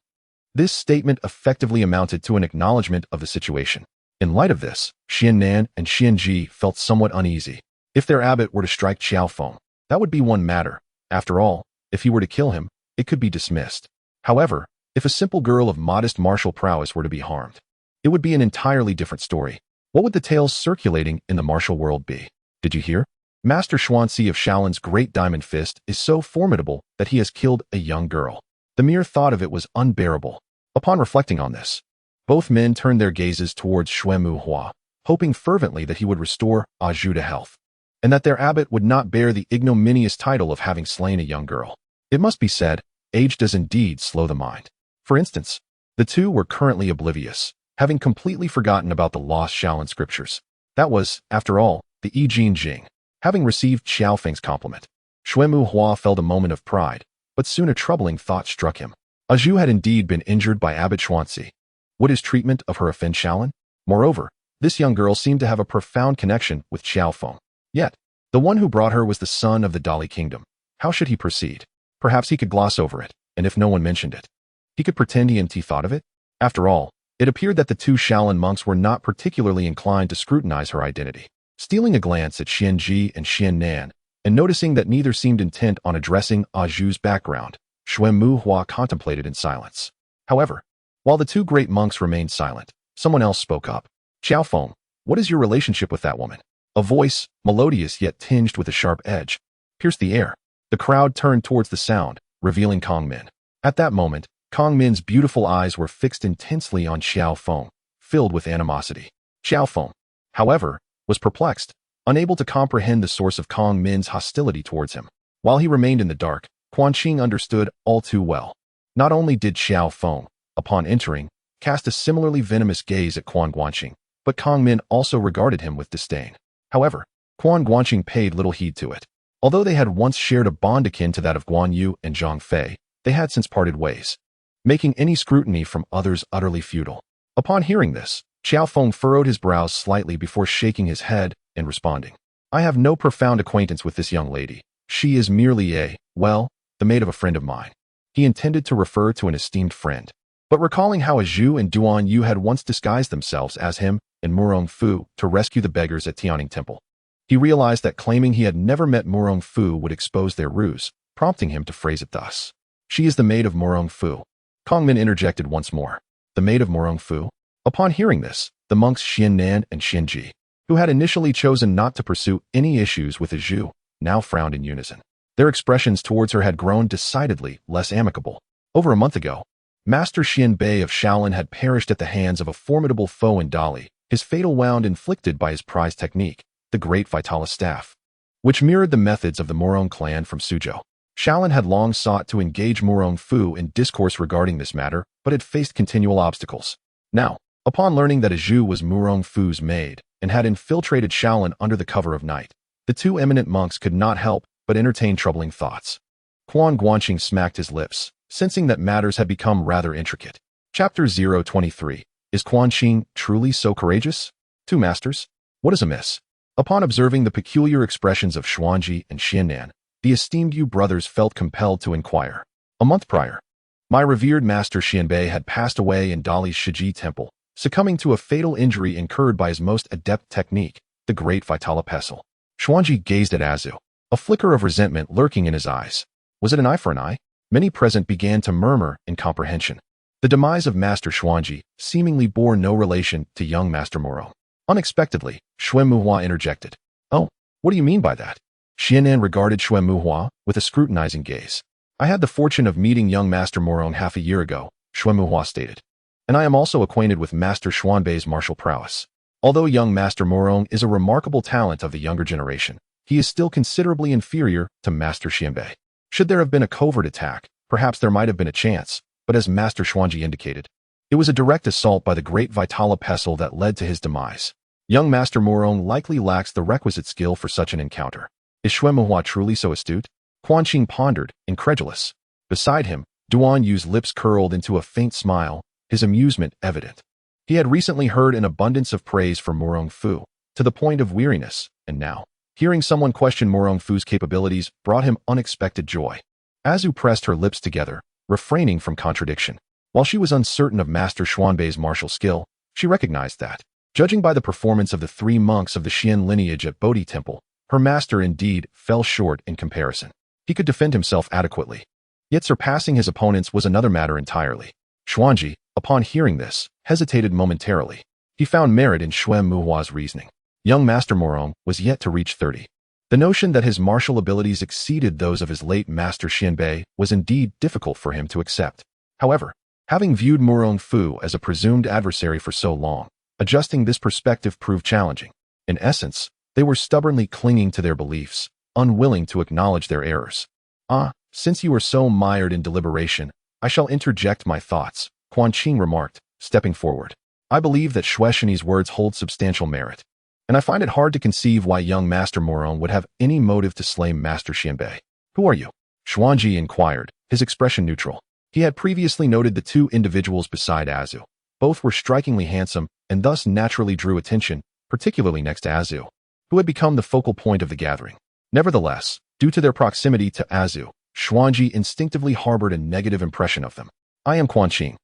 This statement effectively amounted to an acknowledgement of the situation. In light of this, Xian Nan and Xian Ji felt somewhat uneasy. If their abbot were to strike Qiao Feng, that would be one matter. After all, if he were to kill him, it could be dismissed. However, if a simple girl of modest martial prowess were to be harmed, it would be an entirely different story. What would the tales circulating in the martial world be? Did you hear? Master Xuanzi of Shaolin's Great Diamond Fist is so formidable that he has killed a young girl. The mere thought of it was unbearable. Upon reflecting on this, both men turned their gazes towards Xue Muhua, hoping fervently that he would restore Zhu to health, and that their abbot would not bear the ignominious title of having slain a young girl. It must be said, age does indeed slow the mind. For instance, the two were currently oblivious, having completely forgotten about the lost Shaolin scriptures. That was, after all, the I Jin Jing. Having received Qiao Feng's compliment, Xue Muhua felt a moment of pride, but soon a troubling thought struck him. Zhu had indeed been injured by Abbot Xuanzi. Would his treatment of her offend Shaolin? Moreover, this young girl seemed to have a profound connection with Qiao Feng. Yet, the one who brought her was the son of the Dali Kingdom. How should he proceed? Perhaps he could gloss over it, and if no one mentioned it, he could pretend he hadn't thought of it. After all, it appeared that the two Shaolin monks were not particularly inclined to scrutinize her identity. Stealing a glance at Xian Ji and Xian Nan, and noticing that neither seemed intent on addressing Zhu's background, Xue Muhua contemplated in silence. However, while the two great monks remained silent, someone else spoke up. Qiao Feng, what is your relationship with that woman? A voice, melodious yet tinged with a sharp edge, pierced the air. The crowd turned towards the sound, revealing Kong Min. At that moment, Kong Min's beautiful eyes were fixed intensely on Qiao Feng, filled with animosity. Qiao Feng, however, was perplexed, unable to comprehend the source of Kong Min's hostility towards him. While he remained in the dark, Quan Guanqing understood all too well. Not only did Qiao Feng, upon entering, cast a similarly venomous gaze at Quan Guanqing, but Kong Min also regarded him with disdain. However, Quan Guanqing paid little heed to it. Although they had once shared a bond akin to that of Guan Yu and Zhang Fei, they had since parted ways, making any scrutiny from others utterly futile. Upon hearing this, Qiao Feng furrowed his brows slightly before shaking his head and responding, I have no profound acquaintance with this young lady. She is merely the maid of a friend of mine. He intended to refer to an esteemed friend, but recalling how Zhu and Duan Yu had once disguised themselves as him and Murong Fu to rescue the beggars at Tianning Temple, he realized that claiming he had never met Murong Fu would expose their ruse, prompting him to phrase it thus. She is the maid of Murong Fu. Kong Min interjected once more. The maid of Murong Fu? Upon hearing this, the monks Xian Nan and Xian Ji, who had initially chosen not to pursue any issues with Zhu, now frowned in unison. Their expressions towards her had grown decidedly less amicable. Over a month ago, Master Xian Bei of Shaolin had perished at the hands of a formidable foe in Dali, his fatal wound inflicted by his prized technique, the Great Vitalis Staff, which mirrored the methods of the Murong clan from Suzhou. Shaolin had long sought to engage Murong Fu in discourse regarding this matter, but had faced continual obstacles. Now, upon learning that Zhu was Murong Fu's maid and had infiltrated Shaolin under the cover of night, the two eminent monks could not help but entertain troubling thoughts. Quan Guanqing smacked his lips, sensing that matters had become rather intricate. Chapter 023. Is Quan Guanqing truly so courageous? Two masters? What is amiss? Upon observing the peculiar expressions of Xuanji and Xiannan, the esteemed Yu brothers felt compelled to inquire. A month prior, my revered master Xianbei had passed away in Dali's Shiji temple, succumbing to a fatal injury incurred by his most adept technique, the Great Vitala Pestle. Xuanji gazed at Zhu, a flicker of resentment lurking in his eyes. Was it an eye for an eye? Many present began to murmur in comprehension. The demise of Master Xuanji seemingly bore no relation to young Master Moro. Unexpectedly, Xue Muhua interjected. Oh, what do you mean by that? Xianan regarded Xue Muhua with a scrutinizing gaze. I had the fortune of meeting young Master Morong half a year ago, Xue Muhua stated. and I am also acquainted with Master Xuanbei's martial prowess. Although young Master Morong is a remarkable talent of the younger generation, he is still considerably inferior to Master Xianbei. Should there have been a covert attack, perhaps there might have been a chance, but as Master Xuanji indicated, it was a direct assault by the great Vitala Pestle that led to his demise. Young Master Morong likely lacks the requisite skill for such an encounter. Is Xue Muhua truly so astute? Quan Qing pondered, incredulous. Beside him, Duan Yu's lips curled into a faint smile, his amusement evident. He had recently heard an abundance of praise for Morong Fu, to the point of weariness, and now, hearing someone question Morong Fu's capabilities brought him unexpected joy. Azu pressed her lips together, refraining from contradiction. While she was uncertain of Master Xuanbei's martial skill, she recognized that, judging by the performance of the 3 monks of the Xian lineage at Bodhi Temple, her master indeed fell short in comparison. He could defend himself adequately. Yet surpassing his opponents was another matter entirely. Xuanji, upon hearing this, hesitated momentarily. He found merit in Xue Muhua's reasoning. Young Master Morong was yet to reach 30. The notion that his martial abilities exceeded those of his late Master Xianbei was indeed difficult for him to accept. However, having viewed Morong Fu as a presumed adversary for so long, adjusting this perspective proved challenging. In essence, they were stubbornly clinging to their beliefs, unwilling to acknowledge their errors. Since you are so mired in deliberation, I shall interject my thoughts, Quan Qing remarked, stepping forward. I believe that Xue Shini's words hold substantial merit, and I find it hard to conceive why young Master Morong would have any motive to slay Master Xianbei. Who are you? Xuanji inquired, his expression neutral. He had previously noted the 2 individuals beside Azu. Both were strikingly handsome, and thus naturally drew attention, particularly next to Azu, who had become the focal point of the gathering. Nevertheless, due to their proximity to Azu, Xuanji instinctively harbored a negative impression of them. I am Quan Qing,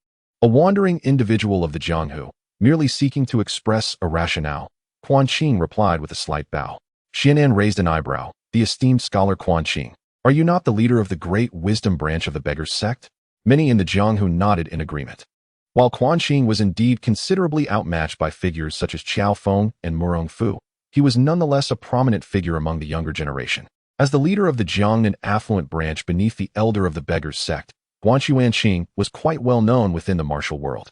a wandering individual of the Jianghu, merely seeking to express a rationale. Quan Qing replied with a slight bow. Xianan raised an eyebrow. The esteemed scholar Quan Qing, are you not the leader of the great wisdom branch of the Beggars sect? Many in the Jianghu nodded in agreement. While Quan Qing was indeed considerably outmatched by figures such as Qiao Feng and Morong Fu, he was nonetheless a prominent figure among the younger generation. As the leader of the Jiangnan affluent branch beneath the elder of the Beggars sect, Quan Guanqing was quite well known within the martial world.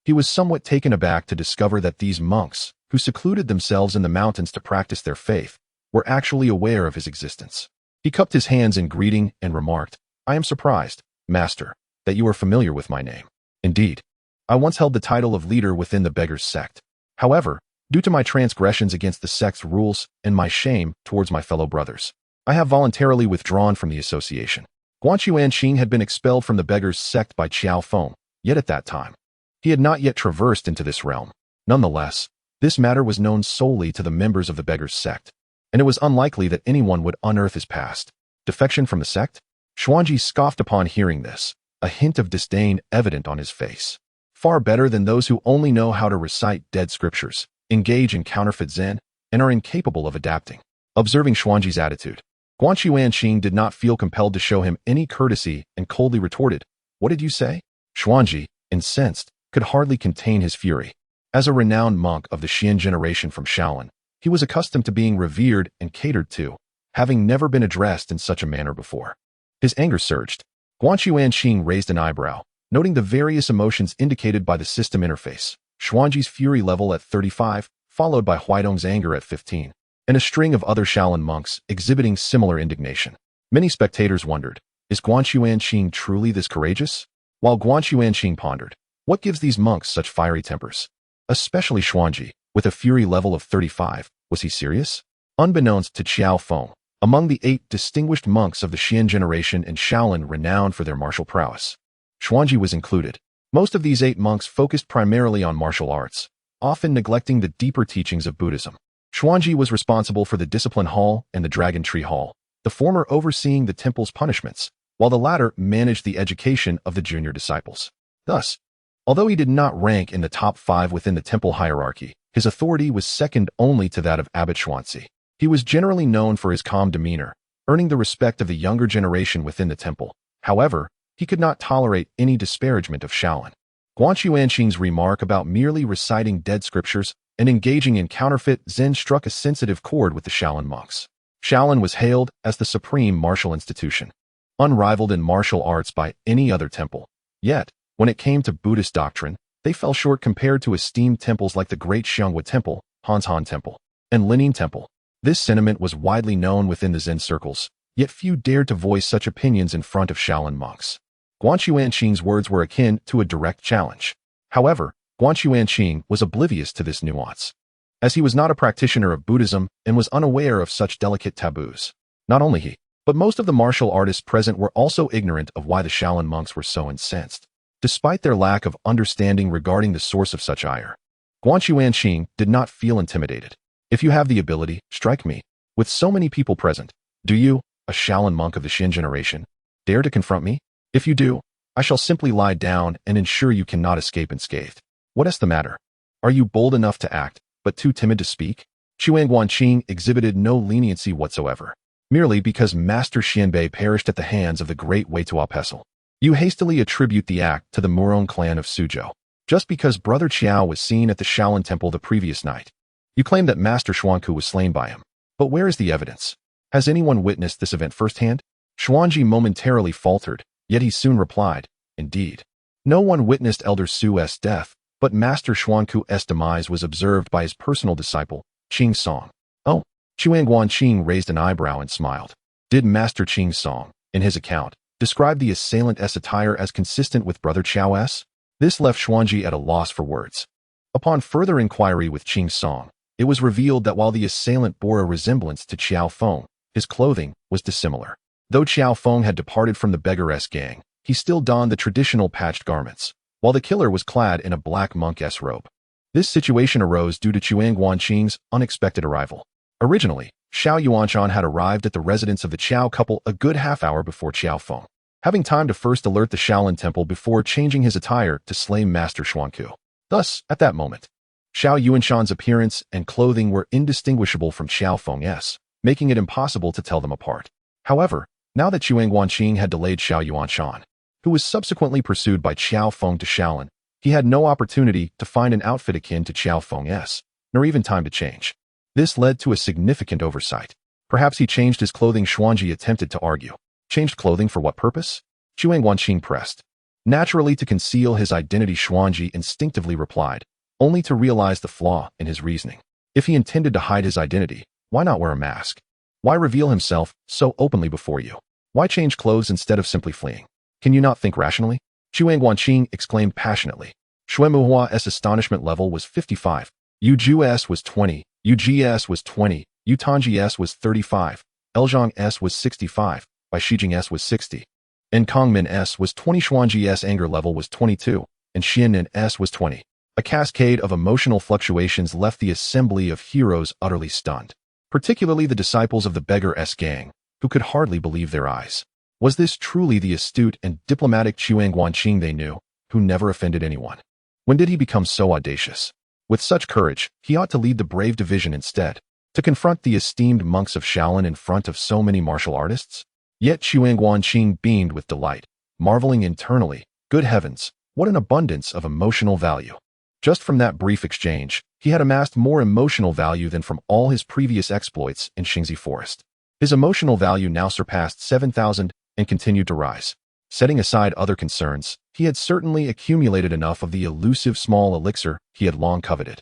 He was somewhat taken aback to discover that these monks, who secluded themselves in the mountains to practice their faith, were actually aware of his existence. He cupped his hands in greeting and remarked, I am surprised, Master, that you are familiar with my name. Indeed, I once held the title of leader within the Beggars sect. However, due to my transgressions against the sect's rules and my shame towards my fellow brothers, I have voluntarily withdrawn from the association. Quan Guanqing had been expelled from the Beggars sect by Qiao Feng, yet at that time, he had not yet traversed into this realm. Nonetheless, this matter was known solely to the members of the Beggars sect, and it was unlikely that anyone would unearth his past. Defection from the sect? Xuanji scoffed upon hearing this, a hint of disdain evident on his face. Far better than those who only know how to recite dead scriptures, engage in counterfeit Zen, and are incapable of adapting. Observing Xuanji's attitude, Quan Guanqing did not feel compelled to show him any courtesy and coldly retorted, What did you say? Xuanji, incensed, could hardly contain his fury. As a renowned monk of the Xian generation from Shaolin, he was accustomed to being revered and catered to, having never been addressed in such a manner before. His anger surged. Quan Guanqing raised an eyebrow, noting the various emotions indicated by the system interface. Xuanji's fury level at 35, followed by Huaidong's anger at 15, and a string of other Shaolin monks exhibiting similar indignation. Many spectators wondered, is Quan Guanqing truly this courageous? While Quan Guanqing pondered, what gives these monks such fiery tempers? Especially Xuanji, with a fury level of 35, was he serious? Unbeknownst to Qiao Feng, among the 8 distinguished monks of the Xian generation and Shaolin renowned for their martial prowess, Xuanji was included. Most of these 8 monks focused primarily on martial arts, often neglecting the deeper teachings of Buddhism. Xuanji was responsible for the Discipline Hall and the Dragon Tree Hall, the former overseeing the temple's punishments, while the latter managed the education of the junior disciples. Thus, although he did not rank in the top 5 within the temple hierarchy, his authority was second only to that of Abbot Xuanzi. He was generally known for his calm demeanor, earning the respect of the younger generation within the temple. However, he could not tolerate any disparagement of Shaolin. Quan Guanqing's remark about merely reciting dead scriptures and engaging in counterfeit Zen struck a sensitive chord with the Shaolin monks. Shaolin was hailed as the supreme martial institution, unrivaled in martial arts by any other temple. Yet, when it came to Buddhist doctrine, They fell short compared to esteemed temples like the Great Xianghua Temple, Hanshan Temple, and Lining Temple. This sentiment was widely known within the Zen circles, yet few dared to voice such opinions in front of Shaolin monks. Quan Guanqing's words were akin to a direct challenge. However, Quan Guanqing was oblivious to this nuance, as he was not a practitioner of Buddhism and was unaware of such delicate taboos. Not only he, but most of the martial artists present were also ignorant of why the Shaolin monks were so incensed. Despite their lack of understanding regarding the source of such ire, Quan Guanqing did not feel intimidated. If you have the ability, strike me. With so many people present, do you, a Shaolin monk of the Xin generation, dare to confront me? If you do, I shall simply lie down and ensure you cannot escape unscathed. What is the matter? Are you bold enough to act, but too timid to speak? Quan Guanqing exhibited no leniency whatsoever, merely because Master Xianbei perished at the hands of the great Wei Tuo. You hastily attribute the act to the Murong clan of Suzhou, just because Brother Qiao was seen at the Shaolin Temple the previous night. You claim that Master Xuanku was slain by him, but where is the evidence? Has anyone witnessed this event firsthand? Xuanji momentarily faltered, yet he soon replied, indeed. No one witnessed Elder Su's death, but Master Xuanku's demise was observed by his personal disciple, Qing Song. Oh, Quan Guanqing raised an eyebrow and smiled. Did Master Qing Song, in his account, describe the assailant's attire as consistent with Brother Qiao's? This left Xuanji at a loss for words. Upon further inquiry with Qing Song, it was revealed that while the assailant bore a resemblance to Qiao Feng, his clothing was dissimilar. Though Qiao Feng had departed from the beggar-s gang, he still donned the traditional patched garments, while the killer was clad in a black monk-s robe. This situation arose due to Quan Guanqing's unexpected arrival. Originally, Xiao Yuanshan had arrived at the residence of the Qiao couple a good half-hour before Qiao Feng, having time to first alert the Shaolin Temple before changing his attire to slay Master Xuanku. Thus, at that moment, Xiao Yuanshan's appearance and clothing were indistinguishable from Qiao Feng's, making it impossible to tell them apart. However, now that Quan Guanqing had delayed Xiao Yuanshan, who was subsequently pursued by Qiao Feng to Shaolin, he had no opportunity to find an outfit akin to Qiao Feng's, nor even time to change. This led to a significant oversight. Perhaps he changed his clothing. Xuanji attempted to argue. Changed clothing for what purpose? Quan Guanqing pressed. Naturally, to conceal his identity, Xuanji instinctively replied, only to realize the flaw in his reasoning. If he intended to hide his identity, why not wear a mask? Why reveal himself so openly before you? Why change clothes instead of simply fleeing? Can you not think rationally? Quan Guanqing exclaimed passionately. Xuemuhua's astonishment level was 55. Yuju's was 20. Ug's was 20. Yutanji's was 35. Elzhong's was 65. Bai Shijing's was 60. And Kongmin's was 20. Xuanji's anger level was 22. And Xiannin's was 20. A cascade of emotional fluctuations left the assembly of heroes utterly stunned, particularly the disciples of the beggar-s gang, who could hardly believe their eyes. Was this truly the astute and diplomatic Quan Guanqing they knew, who never offended anyone? When did he become so audacious? With such courage, he ought to lead the brave division instead, to confront the esteemed monks of Shaolin in front of so many martial artists? Yet Quan Guanqing beamed with delight, marveling internally, good heavens, what an abundance of emotional value. Just from that brief exchange, he had amassed more emotional value than from all his previous exploits in Xingzi Forest. His emotional value now surpassed 7,000 and continued to rise. Setting aside other concerns, he had certainly accumulated enough of the elusive small elixir he had long coveted.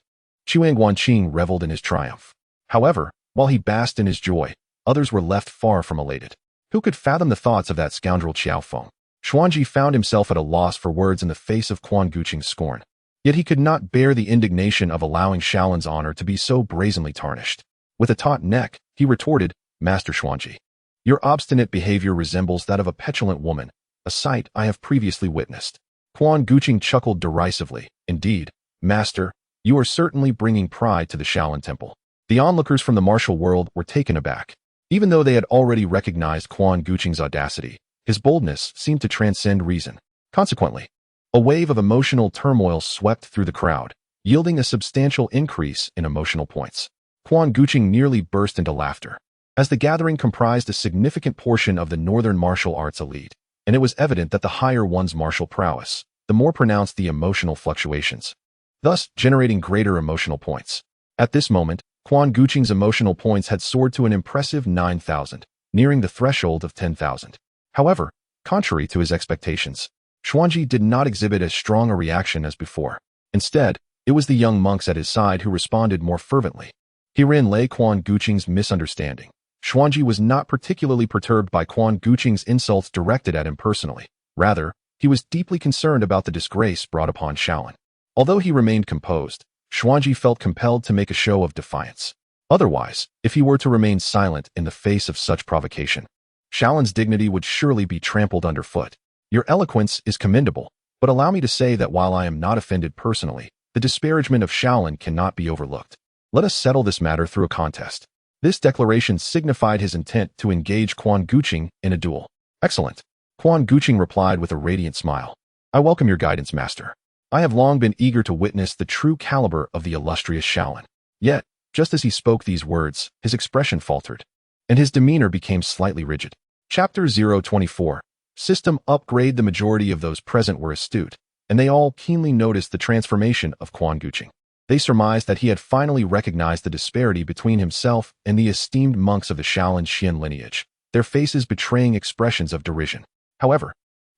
Quan Guanqing reveled in his triumph. However, while he basked in his joy, others were left far from elated. Who could fathom the thoughts of that scoundrel Qiao Feng? Xuanji found himself at a loss for words in the face of Quan Guanqing's scorn. Yet he could not bear the indignation of allowing Shaolin's honor to be so brazenly tarnished. With a taut neck, he retorted, Master Xuanji, your obstinate behavior resembles that of a petulant woman, a sight I have previously witnessed. Quan Guanqing chuckled derisively. Indeed, Master, you are certainly bringing pride to the Shaolin Temple. The onlookers from the martial world were taken aback. Even though they had already recognized Quan Guanqing's audacity, his boldness seemed to transcend reason. Consequently, a wave of emotional turmoil swept through the crowd, yielding a substantial increase in emotional points. Quan Guanqing nearly burst into laughter, as the gathering comprised a significant portion of the northern martial arts elite, and it was evident that the higher one's martial prowess, the more pronounced the emotional fluctuations, thus generating greater emotional points. At this moment, Quan Guanqing's emotional points had soared to an impressive 9,000, nearing the threshold of 10,000. However, contrary to his expectations, Xuanji did not exhibit as strong a reaction as before. Instead, it was the young monks at his side who responded more fervently. Herein lay Quan Guanqing's misunderstanding. Xuanji was not particularly perturbed by Quan Guanqing's insults directed at him personally. Rather, he was deeply concerned about the disgrace brought upon Shaolin. Although he remained composed, Xuanji felt compelled to make a show of defiance. Otherwise, if he were to remain silent in the face of such provocation, Shaolin's dignity would surely be trampled underfoot. Your eloquence is commendable, but allow me to say that while I am not offended personally, the disparagement of Shaolin cannot be overlooked. Let us settle this matter through a contest. This declaration signified his intent to engage Quan Guanqing in a duel. Excellent. Quan Guanqing replied with a radiant smile. I welcome your guidance, master. I have long been eager to witness the true caliber of the illustrious Shaolin. Yet, just as he spoke these words, his expression faltered, and his demeanor became slightly rigid. Chapter 024. System upgrade. The majority of those present were astute, and they all keenly noticed the transformation of Quan Guanqing. They surmised that he had finally recognized the disparity between himself and the esteemed monks of the Shaolin Xian lineage, their faces betraying expressions of derision. However,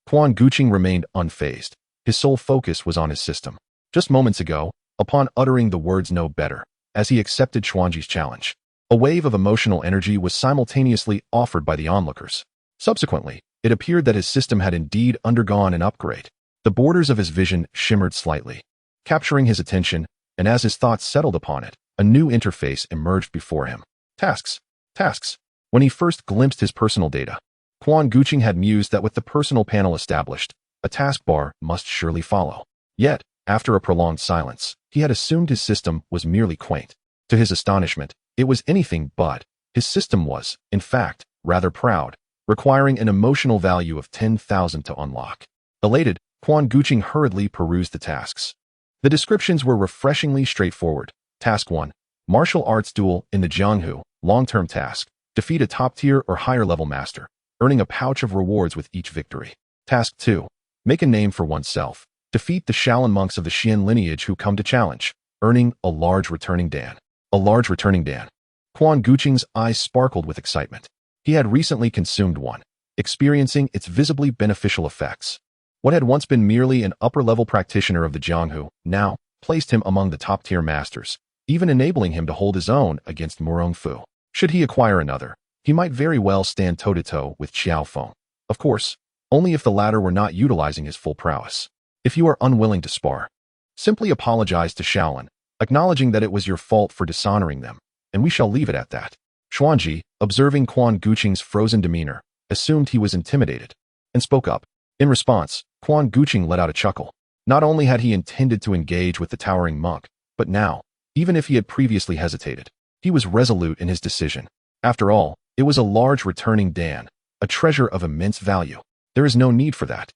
Quan Guanqing remained unfazed. His sole focus was on his system. Just moments ago, upon uttering the words "no better," as he accepted Xuanji's challenge, a wave of emotional energy was simultaneously offered by the onlookers. Subsequently, it appeared that his system had indeed undergone an upgrade. The borders of his vision shimmered slightly, capturing his attention, and as his thoughts settled upon it, a new interface emerged before him. Tasks. Tasks. When he first glimpsed his personal data, Quan Guanqing had mused that with the personal panel established, a taskbar must surely follow. Yet, after a prolonged silence, he had assumed his system was merely quaint. To his astonishment, it was anything but. His system was, in fact, rather proud, requiring an emotional value of 10,000 to unlock. Elated, Quan Guanqing hurriedly perused the tasks. The descriptions were refreshingly straightforward. Task 1. Martial arts duel in the Jianghu. Long-term task. Defeat a top-tier or higher-level master, earning a pouch of rewards with each victory. Task 2. Make a name for oneself. Defeat the Shaolin monks of the Xian lineage who come to challenge, earning a large returning dan. A large returning dan. Quan Guanqing's eyes sparkled with excitement. He had recently consumed one, experiencing its visibly beneficial effects. What had once been merely an upper-level practitioner of the Jianghu now placed him among the top-tier masters, even enabling him to hold his own against Murong Fu. Should he acquire another, he might very well stand toe-to-toe with Qiao Feng. Of course, only if the latter were not utilizing his full prowess. If you are unwilling to spar, simply apologize to Shaolin, acknowledging that it was your fault for dishonoring them, and we shall leave it at that. Xuanji, observing Quan Guanqing's frozen demeanor, assumed he was intimidated, and spoke up. In response, Quan Guanqing let out a chuckle. Not only had he intended to engage with the towering monk, but now, even if he had previously hesitated, he was resolute in his decision. After all, it was a large returning dan, a treasure of immense value. There is no need for that.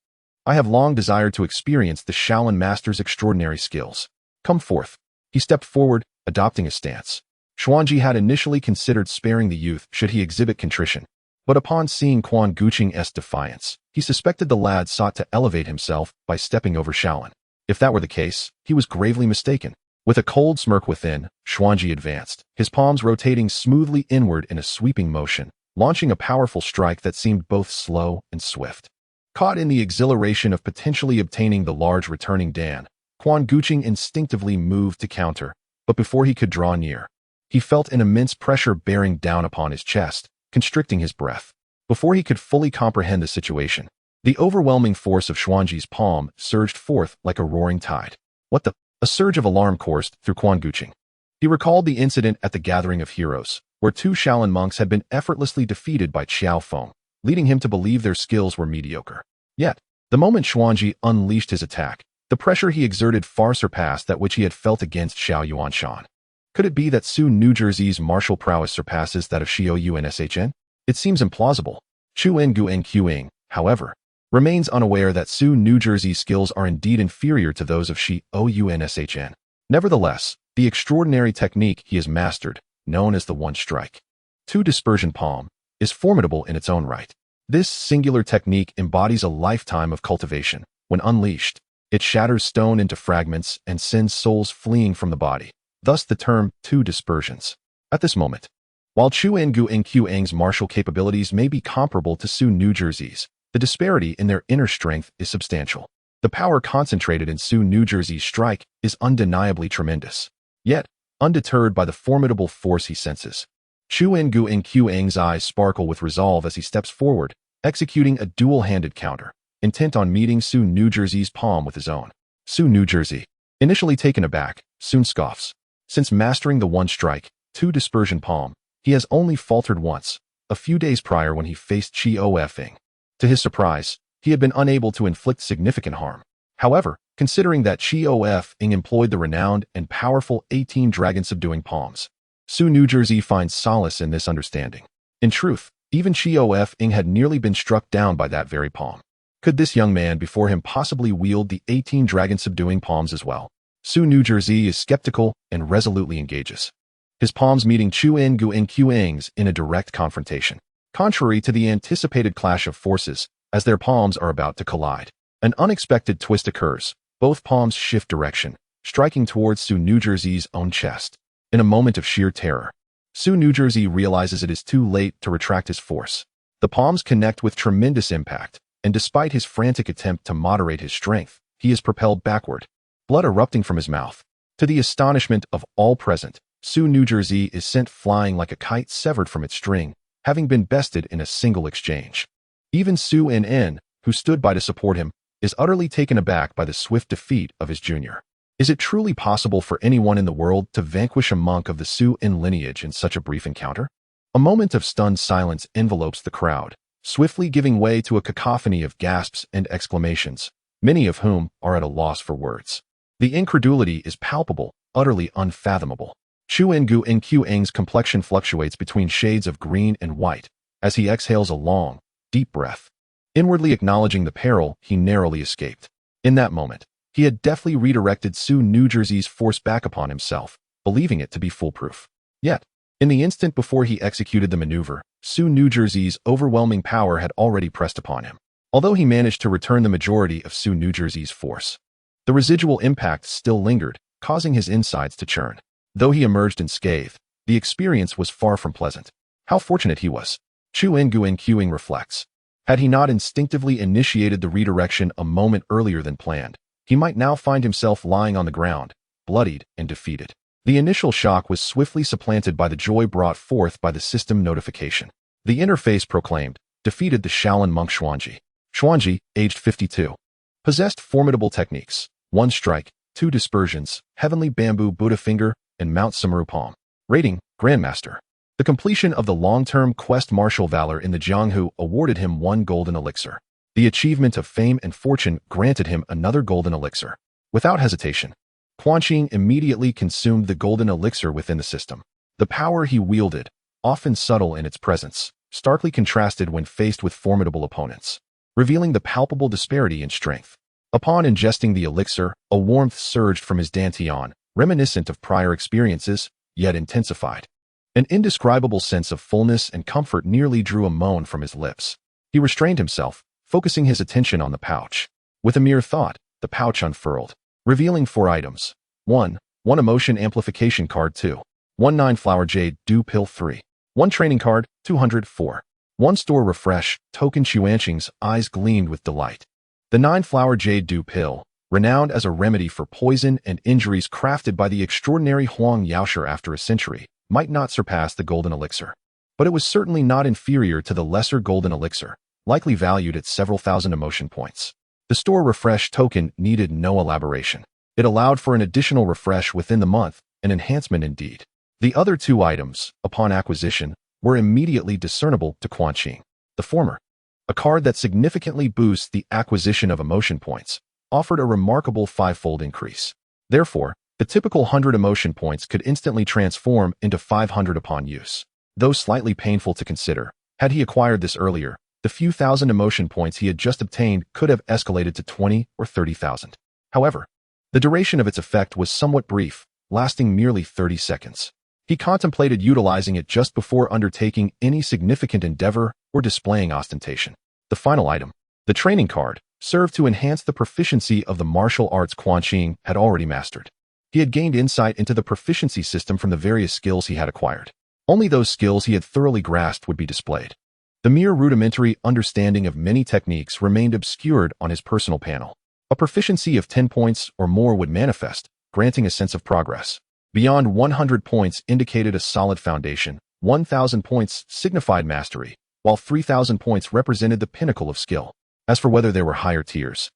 I have long desired to experience the Shaolin master's extraordinary skills. Come forth. He stepped forward, adopting a stance. Xuanji had initially considered sparing the youth should he exhibit contrition, but upon seeing Quan Guanqing's defiance, he suspected the lad sought to elevate himself by stepping over Shaolin. If that were the case, he was gravely mistaken. With a cold smirk within, Xuanji advanced, his palms rotating smoothly inward in a sweeping motion, launching a powerful strike that seemed both slow and swift. Caught in the exhilaration of potentially obtaining the large returning dan, Quan Guanqing instinctively moved to counter, but before he could draw near, he felt an immense pressure bearing down upon his chest, constricting his breath. Before he could fully comprehend the situation, the overwhelming force of Xuanji's palm surged forth like a roaring tide. What the? A surge of alarm coursed through Quan Guanqing. He recalled the incident at the Gathering of Heroes, where two Shaolin monks had been effortlessly defeated by Qiao Feng, leading him to believe their skills were mediocre. Yet, the moment Xuanji unleashed his attack, the pressure he exerted far surpassed that which he had felt against Xiao Yuanshan. Could it be that Su New Jersey's martial prowess surpasses that of Xiao Yuanshn? It seems implausible. Quan Guanqing, however, remains unaware that Su New Jersey's skills are indeed inferior to those of Xiao Yuanshn. Nevertheless, the extraordinary technique he has mastered, known as the One Strike, Two Dispersion Palm, is formidable in its own right. This singular technique embodies a lifetime of cultivation. When unleashed, it shatters stone into fragments and sends souls fleeing from the body, thus the term two dispersions. At this moment, while Quan Guanqing's martial capabilities may be comparable to Su New Jersey's, the disparity in their inner strength is substantial. The power concentrated in Su Nujerzi's strike is undeniably tremendous. Yet, undeterred by the formidable force he senses, Quan Guanqing's eyes sparkle with resolve as he steps forward, executing a dual-handed counter, intent on meeting Su Nujerzi's palm with his own. Su Nujerzi, initially taken aback, soon scoffs. Since mastering the one strike, two dispersion palm, he has only faltered once, a few days prior when he faced Qiao Feng. To his surprise, he had been unable to inflict significant harm. However, considering that Qiao Feng employed the renowned and powerful 18 Dragon Subduing Palms, Su Nujerzi finds solace in this understanding. In truth, even Qiao Feng had nearly been struck down by that very palm. Could this young man before him possibly wield the 18 Dragon Subduing Palms as well? Su Nujerzi is skeptical and resolutely engages, his palms meeting Quan Guanqing's in a direct confrontation. Contrary to the anticipated clash of forces, as their palms are about to collide, an unexpected twist occurs. Both palms shift direction, striking towards Su Nujerzi's own chest. In a moment of sheer terror, Su Nujerzi realizes it is too late to retract his force. The palms connect with tremendous impact, and despite his frantic attempt to moderate his strength, he is propelled backward, blood erupting from his mouth. To the astonishment of all present, Su Nujerzi is sent flying like a kite severed from its string, having been bested in a single exchange. Even Su Nen, who stood by to support him, is utterly taken aback by the swift defeat of his junior. Is it truly possible for anyone in the world to vanquish a monk of the Su Nen lineage in such a brief encounter? A moment of stunned silence envelopes the crowd, swiftly giving way to a cacophony of gasps and exclamations, many of whom are at a loss for words. The incredulity is palpable, utterly unfathomable. Quan Guanqing's complexion fluctuates between shades of green and white as he exhales a long, deep breath, inwardly acknowledging the peril he narrowly escaped. In that moment, he had deftly redirected Su Nujerzi's force back upon himself, believing it to be foolproof. Yet, in the instant before he executed the maneuver, Su Nujerzi's overwhelming power had already pressed upon him. Although he managed to return the majority of Su Nujerzi's force, the residual impact still lingered, causing his insides to churn. Though he emerged unscathed, the experience was far from pleasant. How fortunate he was, Quan Guanqing reflects. Had he not instinctively initiated the redirection a moment earlier than planned, he might now find himself lying on the ground, bloodied and defeated. The initial shock was swiftly supplanted by the joy brought forth by the system notification. The interface proclaimed, defeated the Shaolin monk Xuanji. Xuanji, aged 52. Possessed formidable techniques, one strike, two dispersions, heavenly bamboo Buddha finger, and Mount Samaru palm. Rating, Grandmaster. The completion of the long-term quest martial valor in the Jianghu awarded him 1 golden elixir. The achievement of fame and fortune granted him another golden elixir. Without hesitation, Guanqing immediately consumed the golden elixir within the system. The power he wielded, often subtle in its presence, starkly contrasted when faced with formidable opponents, revealing the palpable disparity in strength. Upon ingesting the elixir, a warmth surged from his dantian, reminiscent of prior experiences, yet intensified. An indescribable sense of fullness and comfort nearly drew a moan from his lips. He restrained himself, focusing his attention on the pouch. With a mere thought, the pouch unfurled, revealing 4 items. 1 emotion amplification card. 2 9-flower jade dew pill. 3 1 training card, 204. 1 store refresh token. Guanqing's eyes gleamed with delight. The 9-flower jade dew pill, renowned as a remedy for poison and injuries crafted by the extraordinary Huang Yaosher after a century, might not surpass the golden elixir. But it was certainly not inferior to the lesser golden elixir, likely valued at several thousand emotion points. The store refresh token needed no elaboration. It allowed for an additional refresh within the month, an enhancement indeed. The other 2 items, upon acquisition, were immediately discernible to Guanqing. The former, a card that significantly boosts the acquisition of emotion points, offered a remarkable 5-fold increase. Therefore, the typical 100 emotion points could instantly transform into 500 upon use. Though slightly painful to consider, had he acquired this earlier, the few thousand emotion points he had just obtained could have escalated to 20 or 30,000. However, the duration of its effect was somewhat brief, lasting merely 30 seconds. He contemplated utilizing it just before undertaking any significant endeavor or displaying ostentation. The final item, the training card, served to enhance the proficiency of the martial arts Guanqing had already mastered. He had gained insight into the proficiency system from the various skills he had acquired. Only those skills he had thoroughly grasped would be displayed. The mere rudimentary understanding of many techniques remained obscured on his personal panel. A proficiency of 10 points or more would manifest, granting a sense of progress. Beyond 100 points indicated a solid foundation, 1,000 points signified mastery, while 3,000 points represented the pinnacle of skill. As for whether there were higher tiers,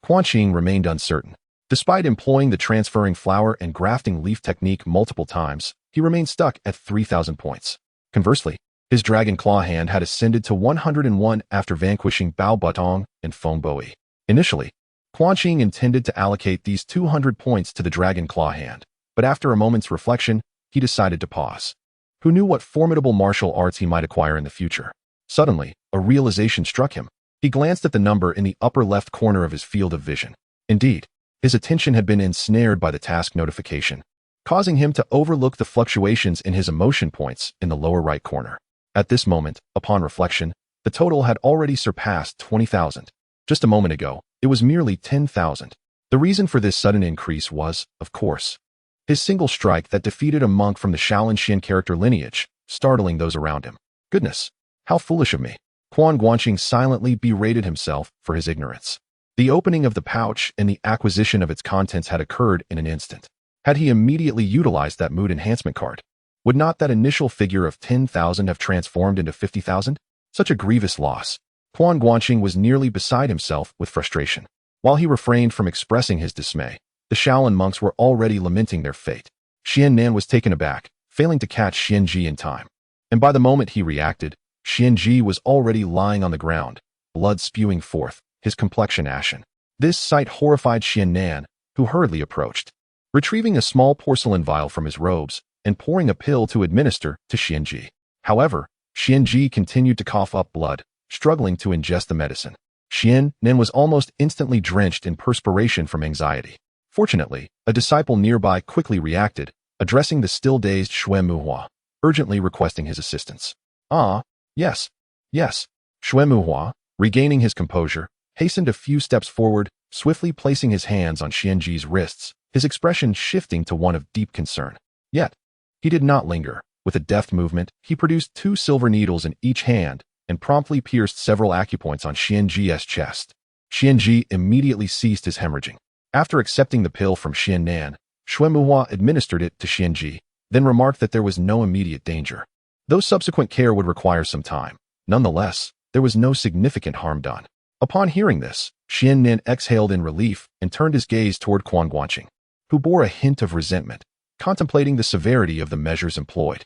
Guanqing remained uncertain. Despite employing the transferring flower and grafting leaf technique multiple times, he remained stuck at 3,000 points. Conversely, his dragon claw hand had ascended to 101 after vanquishing Bao Butong and Feng Boi. Initially, Guanqing intended to allocate these 200 points to the dragon claw hand, but after a moment's reflection, he decided to pause. Who knew what formidable martial arts he might acquire in the future? Suddenly, a realization struck him. He glanced at the number in the upper left corner of his field of vision. Indeed, his attention had been ensnared by the task notification, causing him to overlook the fluctuations in his emotion points in the lower right corner. At this moment, upon reflection, the total had already surpassed 20,000. Just a moment ago, it was merely 10,000. The reason for this sudden increase was, of course, his single strike that defeated a monk from the Shaolin Xian character lineage, startling those around him. Goodness, how foolish of me. Quan Guanqing silently berated himself for his ignorance. The opening of the pouch and the acquisition of its contents had occurred in an instant. Had he immediately utilized that mood enhancement card, would not that initial figure of 10,000 have transformed into 50,000? Such a grievous loss. Quan Guanqing was nearly beside himself with frustration. While he refrained from expressing his dismay, the Shaolin monks were already lamenting their fate. Xian Nan was taken aback, failing to catch Xian Ji in time. And by the moment he reacted, Xian Ji was already lying on the ground, blood spewing forth, his complexion ashen. This sight horrified Xian Nan, who hurriedly approached, retrieving a small porcelain vial from his robes and pouring a pill to administer to Xian Ji. However, Xian Ji continued to cough up blood, struggling to ingest the medicine. Xian Nan was almost instantly drenched in perspiration from anxiety. Fortunately, a disciple nearby quickly reacted, addressing the still-dazed Xue Muhua, urgently requesting his assistance. Ah, yes. Xue Muhua, regaining his composure, hastened a few steps forward, swiftly placing his hands on Xian Ji's wrists, his expression shifting to one of deep concern. Yet, he did not linger. With a deft movement, he produced 2 silver needles in each hand and promptly pierced several acupoints on Xian Ji's chest. Xian Ji immediately ceased his hemorrhaging. After accepting the pill from Xian Nan, Xue Muhua administered it to Xian Ji, then remarked that there was no immediate danger, though subsequent care would require some time. Nonetheless, there was no significant harm done. Upon hearing this, Xian Nan exhaled in relief and turned his gaze toward Quan Guanqing, who bore a hint of resentment, contemplating the severity of the measures employed.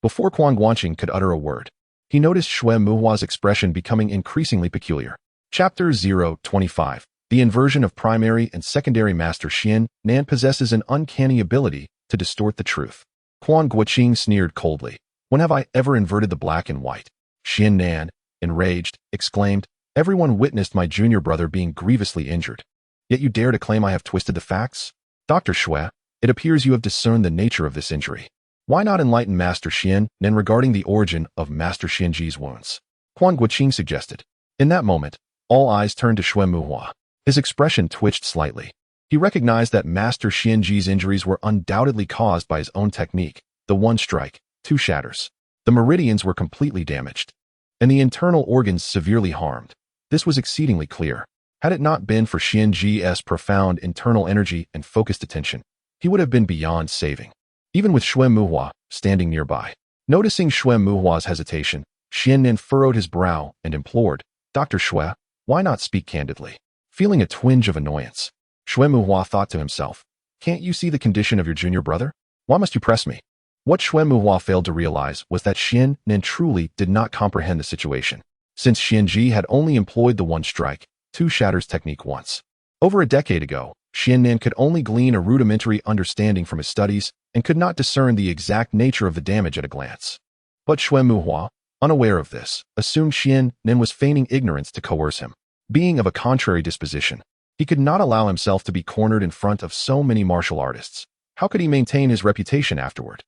Before Quan Guanqing could utter a word, he noticed Xue Muhua's expression becoming increasingly peculiar. Chapter 025. The inversion of primary and secondary master Xian Nan possesses an uncanny ability to distort the truth. Quan Guanqing sneered coldly. When have I ever inverted the black and white? Xian Nan, enraged, exclaimed, everyone witnessed my junior brother being grievously injured. Yet you dare to claim I have twisted the facts? Dr. Xue, it appears you have discerned the nature of this injury. Why not enlighten Master Xian Nan regarding the origin of Master Xian Ji's wounds? Quan Guanqing suggested. In that moment, all eyes turned to Xue Muhua. His expression twitched slightly. He recognized that Master Xian Ji's injuries were undoubtedly caused by his own technique, the one strike, 2 shatters. The meridians were completely damaged, and the internal organs severely harmed. This was exceedingly clear. Had it not been for Xian Ji's profound internal energy and focused attention, he would have been beyond saving. Even with Xue Muhua standing nearby. Noticing Xue Muhua's hesitation, Xian Nan furrowed his brow and implored, Dr. Xue, why not speak candidly? Feeling a twinge of annoyance, Xue Muhua thought to himself, can't you see the condition of your junior brother? Why must you press me? What Xue Muhua failed to realize was that Xian Nan truly did not comprehend the situation, since Xian Ji had only employed the one strike, 2 shatters technique once. Over a decade ago, Xian Nan could only glean a rudimentary understanding from his studies and could not discern the exact nature of the damage at a glance. But Xue Muhua, unaware of this, assumed Xian Nan was feigning ignorance to coerce him. Being of a contrary disposition, he could not allow himself to be cornered in front of so many martial artists. How could he maintain his reputation afterward?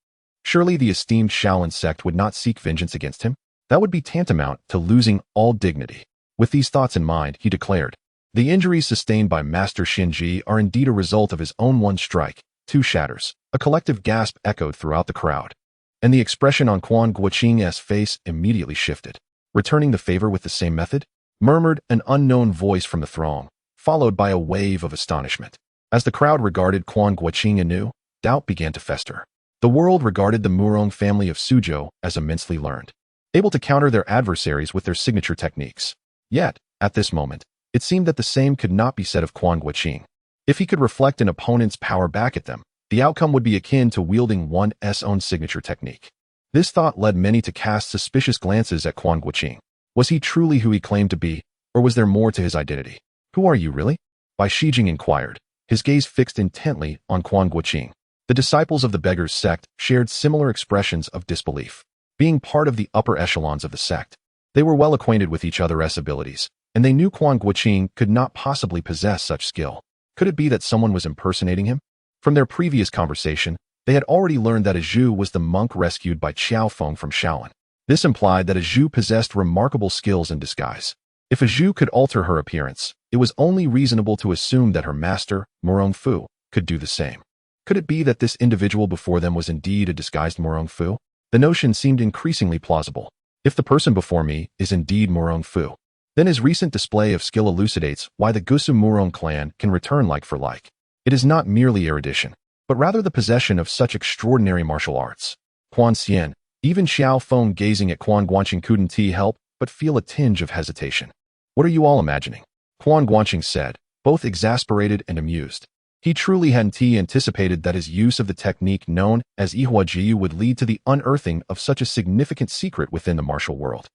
Surely the esteemed Shaolin sect would not seek vengeance against him? That would be tantamount to losing all dignity. With these thoughts in mind, he declared, the injuries sustained by Master Xian Ji are indeed a result of his own one strike, 2 shatters. A collective gasp echoed throughout the crowd, and the expression on Quan Guanqing's face immediately shifted. Returning the favor with the same method? Murmured an unknown voice from the throng. followed by a wave of astonishment. As the crowd regarded Quan Guanqing anew, doubt began to fester. The world regarded the Murong family of Suzhou as immensely learned, able to counter their adversaries with their signature techniques. Yet, at this moment, it seemed that the same could not be said of Quan Guanqing. If he could reflect an opponent's power back at them, the outcome would be akin to wielding one's own signature technique. This thought led many to cast suspicious glances at Quan Guanqing. Was he truly who he claimed to be, or was there more to his identity? "Who are you, really?" Bai Shijing inquired, his gaze fixed intently on Quan Guanqing. The disciples of the beggar's sect shared similar expressions of disbelief. Being part of the upper echelons of the sect, they were well acquainted with each other's abilities, and they knew Quan Guanqing could not possibly possess such skill. Could it be that someone was impersonating him? From their previous conversation, they had already learned that Zhu was the monk rescued by Qiao Feng from Shaolin. This implied that Zhu possessed remarkable skills in disguise. If Zhu could alter her appearance, it was only reasonable to assume that her master, Murong Fu, could do the same. Could it be that this individual before them was indeed a disguised Murong Fu? The notion seemed increasingly plausible. If the person before me is indeed Murong Fu, then his recent display of skill elucidates why the Gusu Murong clan can return like for like. It is not merely erudition, but rather the possession of such extraordinary martial arts. Quan Xian, even Qiao Feng gazing at Quan Guanqing couldn't help but feel a tinge of hesitation. "What are you all imagining?" Quan Guanqing said, both exasperated and amused. He truly hadn't anticipated that his use of the technique known as Yihuajiyu would lead to the unearthing of such a significant secret within the martial world.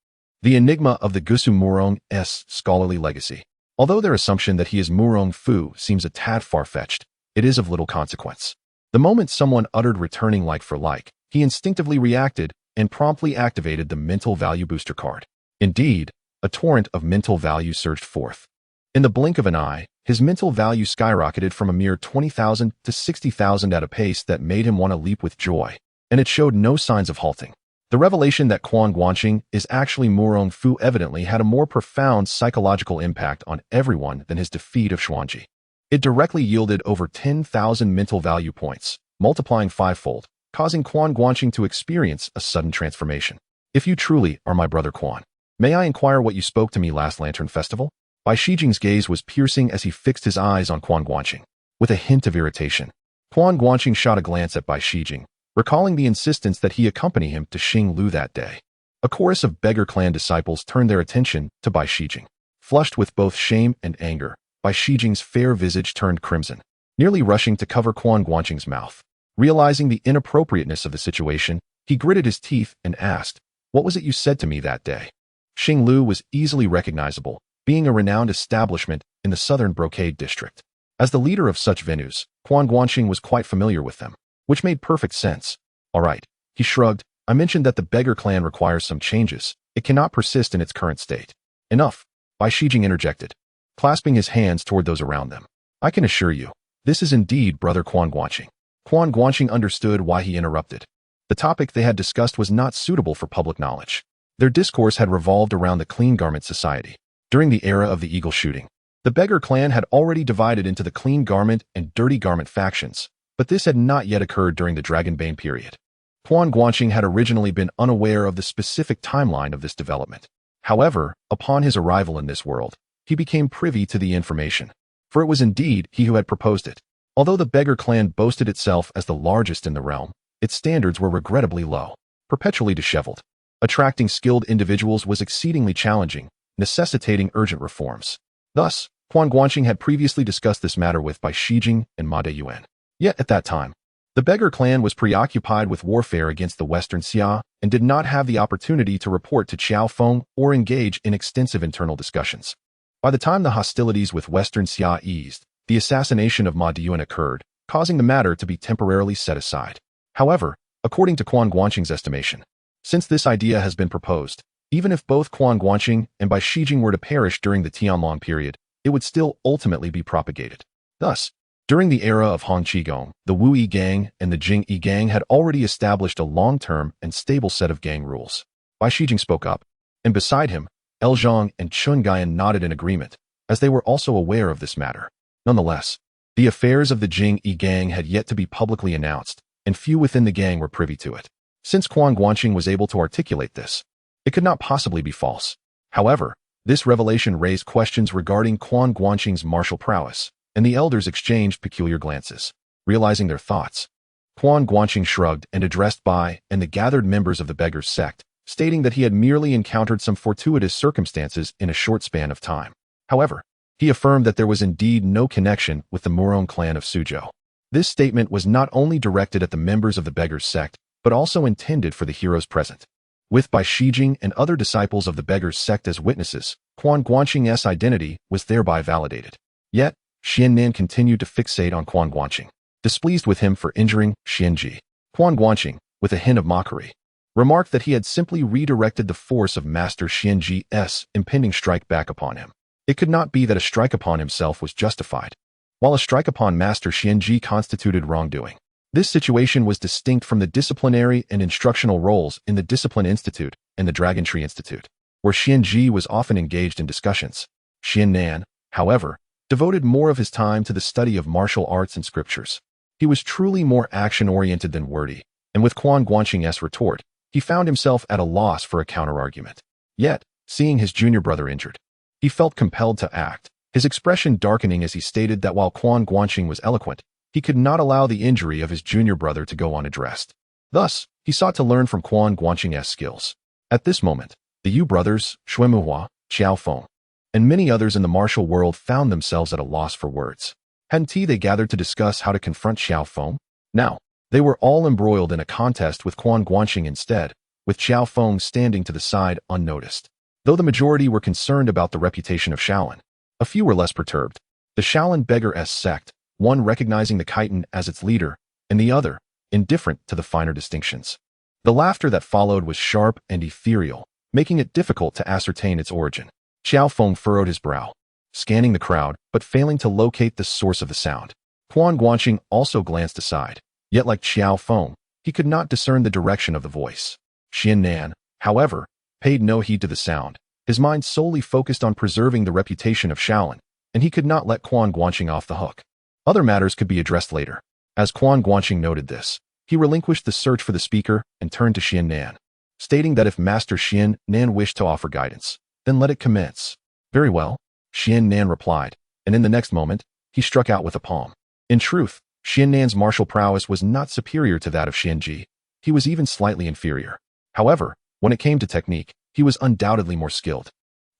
The enigma of the Gusu Murong's scholarly legacy. Although their assumption that he is Murong Fu seems a tad far-fetched, it is of little consequence. The moment someone uttered returning like for like, he instinctively reacted and promptly activated the mental value booster card. Indeed, a torrent of mental value surged forth. In the blink of an eye, his mental value skyrocketed from a mere 20,000 to 60,000 at a pace that made him want to leap with joy, and it showed no signs of halting. The revelation that Quan Guanqing is actually Murong Fu evidently had a more profound psychological impact on everyone than his defeat of Xuanji. It directly yielded over 10,000 mental value points, multiplying fivefold, causing Quan Guanqing to experience a sudden transformation. "If you truly are my brother Quan, may I inquire what you spoke to me last Lantern Festival?" Bai Shijing's gaze was piercing as he fixed his eyes on Quan Guanqing. With a hint of irritation, Quan Guanqing shot a glance at Bai Shijing, recalling the insistence that he accompany him to Xinglu that day. A chorus of beggar clan disciples turned their attention to Bai Shijing. Flushed with both shame and anger, Bai Shijing's fair visage turned crimson, nearly rushing to cover Quan Guanqing's mouth. Realizing the inappropriateness of the situation, he gritted his teeth and asked, "What was it you said to me that day?" Xinglu was easily recognizable, being a renowned establishment in the southern Brocade district. As the leader of such venues, Quan Guanqing was quite familiar with them, which made perfect sense. "All right," he shrugged, "I mentioned that the beggar clan requires some changes. It cannot persist in its current state." "Enough," Bai Shijing interjected, clasping his hands toward those around them. "I can assure you, this is indeed Brother Quan Guanqing." Quan Guanqing understood why he interrupted. The topic they had discussed was not suitable for public knowledge. Their discourse had revolved around the Clean Garment Society. During the era of the Eagle shooting, the beggar clan had already divided into the Clean Garment and Dirty Garment factions, but this had not yet occurred during the Dragonbane period. Quan Guanqing had originally been unaware of the specific timeline of this development. However, upon his arrival in this world, he became privy to the information, for it was indeed he who had proposed it. Although the beggar clan boasted itself as the largest in the realm, its standards were regrettably low, perpetually disheveled. Attracting skilled individuals was exceedingly challenging, necessitating urgent reforms. Thus, Quan Guanqing had previously discussed this matter with Bai Shijing and Ma Deyuan. Yet at that time, the beggar clan was preoccupied with warfare against the Western Xia and did not have the opportunity to report to Qiao Feng or engage in extensive internal discussions. By the time the hostilities with Western Xia eased, the assassination of Ma Deyuan occurred, causing the matter to be temporarily set aside. However, according to Quan Guanqing's estimation, since this idea has been proposed, even if both Quan Guanqing and Bai Shijing were to perish during the Tianlong period, it would still ultimately be propagated. Thus, during the era of Han Qigong, the Wu Yi gang and the Jing Yi gang had already established a long-term and stable set of gang rules. Bai Shijing spoke up, and beside him, El Zhang and Chun Guiyan nodded in agreement, as they were also aware of this matter. Nonetheless, the affairs of the Jing Yi gang had yet to be publicly announced, and few within the gang were privy to it. Since Quan Guanqing was able to articulate this, it could not possibly be false. However, This revelation raised questions regarding Quan Guanqing's martial prowess, and the elders exchanged peculiar glances. Realizing their thoughts, Quan Guanqing shrugged and addressed Bai and the gathered members of the Beggars' sect, stating that he had merely encountered some fortuitous circumstances in a short span of time. However, he affirmed that there was indeed no connection with the Murong clan of Suzhou. This statement was not only directed at the members of the Beggars' sect, but also intended for the heroes present. With Bai Shijing and other disciples of the Beggars' sect as witnesses, Quan Guanqing's identity was thereby validated. Yet, Xiannan continued to fixate on Quan Guanqing, displeased with him for injuring Xianji. Quan Guanqing, with a hint of mockery, remarked that he had simply redirected the force of Master Xianji's impending strike back upon him. It could not be that a strike upon himself was justified, while a strike upon Master Xianji constituted wrongdoing. This situation was distinct from the disciplinary and instructional roles in the Discipline Institute and the Dragon Tree Institute, where Xianji was often engaged in discussions. Xiannan, however, devoted more of his time to the study of martial arts and scriptures. He was truly more action-oriented than wordy, and with Quan Guanqing's retort, he found himself at a loss for a counter-argument. Yet, seeing his junior brother injured, he felt compelled to act, his expression darkening as he stated that while Quan Guanqing was eloquent, he could not allow the injury of his junior brother to go unaddressed. Thus, he sought to learn from Quan Guanqing's skills. At this moment, the Yu brothers, Shuimuhua, Qiao Feng, and many others in the martial world found themselves at a loss for words. Hadn't they gathered to discuss how to confront Qiao Feng? Now, they were all embroiled in a contest with Quan Guanqing instead, with Qiao Feng standing to the side unnoticed. Though the majority were concerned about the reputation of Shaolin, a few were less perturbed. The Shaolin Beggars' sect, one recognizing the Khitan as its leader, and the other, indifferent to the finer distinctions. The laughter that followed was sharp and ethereal, making it difficult to ascertain its origin. Qiao Feng furrowed his brow, scanning the crowd, but failing to locate the source of the sound. Quan Guanqing also glanced aside, yet like Qiao Feng, he could not discern the direction of the voice. Xiannan, however, paid no heed to the sound, his mind solely focused on preserving the reputation of Shaolin, and he could not let Quan Guanqing off the hook. Other matters could be addressed later. As Quan Guanqing noted this, he relinquished the search for the speaker and turned to Xiannan, stating that if Master Xiannan wished to offer guidance, then let it commence. Very well, Xiannan replied, and in the next moment, he struck out with a palm. In truth, Xiannan's martial prowess was not superior to that of Xianji. He was even slightly inferior. However, when it came to technique, he was undoubtedly more skilled.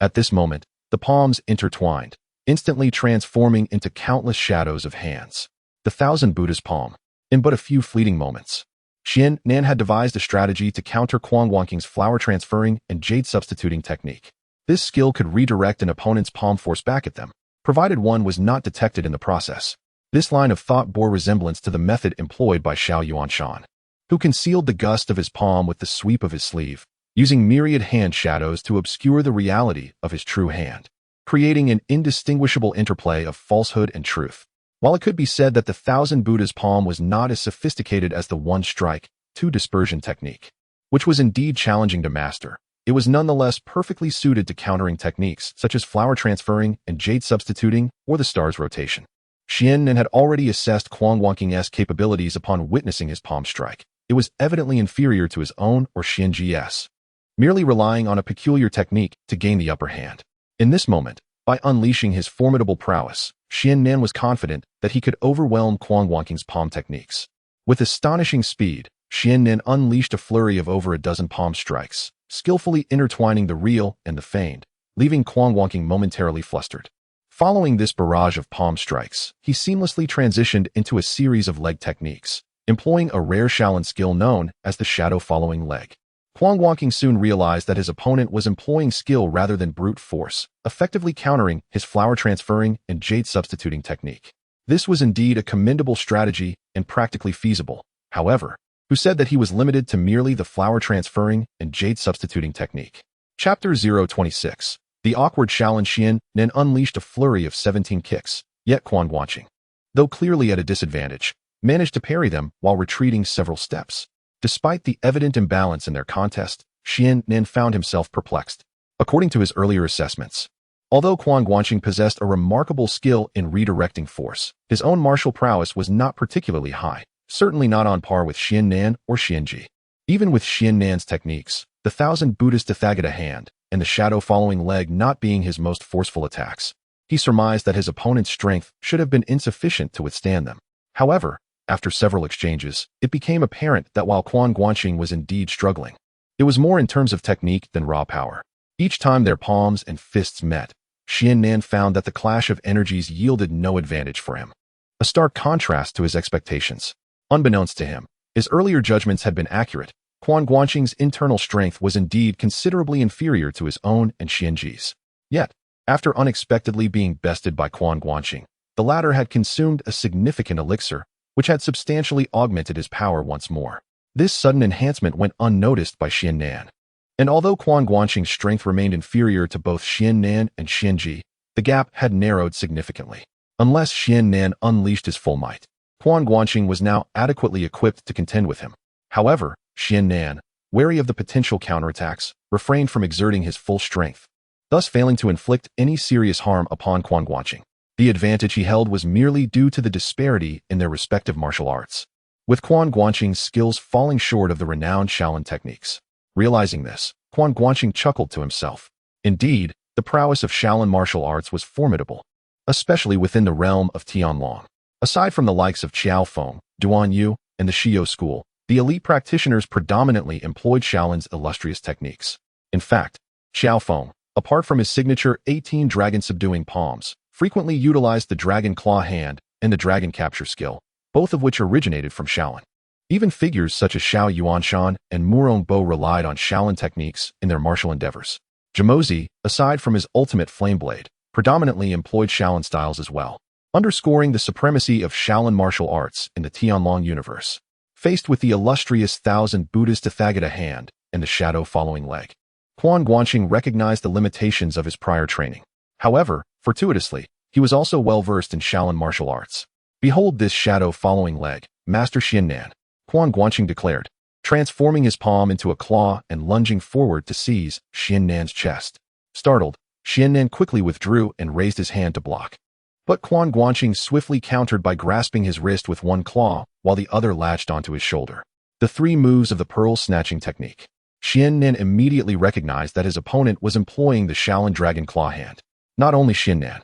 At this moment, the palms intertwined, instantly transforming into countless shadows of hands. The Thousand Buddha's palm. In but a few fleeting moments, Xiannan had devised a strategy to counter Quan Guanqing's flower transferring and jade substituting technique. This skill could redirect an opponent's palm force back at them, provided one was not detected in the process. This line of thought bore resemblance to the method employed by Xiao Yuanshan, who concealed the gust of his palm with the sweep of his sleeve, using myriad hand shadows to obscure the reality of his true hand, creating an indistinguishable interplay of falsehood and truth. While it could be said that the Thousand Buddha's palm was not as sophisticated as the one strike, two dispersion technique, which was indeed challenging to master, it was nonetheless perfectly suited to countering techniques such as flower transferring and jade substituting or the star's rotation. Xiannan had already assessed Quan Guanqing's capabilities upon witnessing his palm strike. It was evidently inferior to his own or Xianji's, merely relying on a peculiar technique to gain the upper hand. In this moment, by unleashing his formidable prowess, Xiannan was confident that he could overwhelm Quan Guanqing's palm techniques. With astonishing speed, Xiannan unleashed a flurry of over a dozen palm strikes, skillfully intertwining the real and the feigned, leaving Quan Guanqing momentarily flustered. Following this barrage of palm strikes, he seamlessly transitioned into a series of leg techniques, employing a rare Shaolin skill known as the shadow-following leg. Quan Guanqing soon realized that his opponent was employing skill rather than brute force, effectively countering his flower transferring and jade substituting technique. This was indeed a commendable strategy and practically feasible, however, who said that he was limited to merely the flower transferring and jade substituting technique. Chapter 026. The awkward Shaolin Xiannan unleashed a flurry of 17 kicks, yet Quan Guanqing, though clearly at a disadvantage, managed to parry them while retreating several steps. Despite the evident imbalance in their contest, Xiannan found himself perplexed. According to his earlier assessments, although Quan Guanqing possessed a remarkable skill in redirecting force, his own martial prowess was not particularly high, certainly not on par with Xiannan or Xianji. Even with Xiannan's techniques, the Thousand Buddha's Tathagata hand, and the shadow-following leg not being his most forceful attacks. He surmised that his opponent's strength should have been insufficient to withstand them. However, after several exchanges, it became apparent that while Quan Guanqing was indeed struggling, it was more in terms of technique than raw power. Each time their palms and fists met, Qiannan found that the clash of energies yielded no advantage for him, a stark contrast to his expectations. Unbeknownst to him, his earlier judgments had been accurate. Quan Guanqing's internal strength was indeed considerably inferior to his own and Qianji's. Yet, after unexpectedly being bested by Quan Guanqing, the latter had consumed a significant elixir, which had substantially augmented his power once more. This sudden enhancement went unnoticed by Qiannan. And although Quan Guanqing's strength remained inferior to both Qiannan and Qianji, the gap had narrowed significantly. Unless Qiannan unleashed his full might, Quan Guanqing was now adequately equipped to contend with him. However, Qiannan, wary of the potential counterattacks, refrained from exerting his full strength, thus failing to inflict any serious harm upon Quan Guanqing. The advantage he held was merely due to the disparity in their respective martial arts, with Quan Guanqing's skills falling short of the renowned Shaolin techniques. Realizing this, Quan Guanqing chuckled to himself. Indeed, the prowess of Shaolin martial arts was formidable, especially within the realm of Tianlong. Aside from the likes of Qiao Feng, Duan Yu, and the Qiao school, the elite practitioners predominantly employed Shaolin's illustrious techniques. In fact, Qiao Feng, apart from his signature 18 Dragon Subduing Palms, frequently utilized the Dragon Claw Hand and the Dragon Capture skill, both of which originated from Shaolin. Even figures such as Xiao Yuanshan and Murong Bo relied on Shaolin techniques in their martial endeavors. Jimozi, aside from his ultimate flame blade, predominantly employed Shaolin styles as well, underscoring the supremacy of Shaolin martial arts in the Tianlong universe. Faced with the illustrious Thousand Buddhas Tathagata hand and the shadow-following leg, Quan Guanqing recognized the limitations of his prior training. However, fortuitously, he was also well-versed in Shaolin martial arts. "Behold this shadow-following leg, Master Qiannan," Quan Guanqing declared, transforming his palm into a claw and lunging forward to seize Qiannan's chest. Startled, Qiannan quickly withdrew and raised his hand to block. But Quan Guanqing swiftly countered by grasping his wrist with one claw while the other latched onto his shoulder. The three moves of the pearl snatching technique. Qiannan immediately recognized that his opponent was employing the Shaolin Dragon Claw Hand. Not only Qiannan,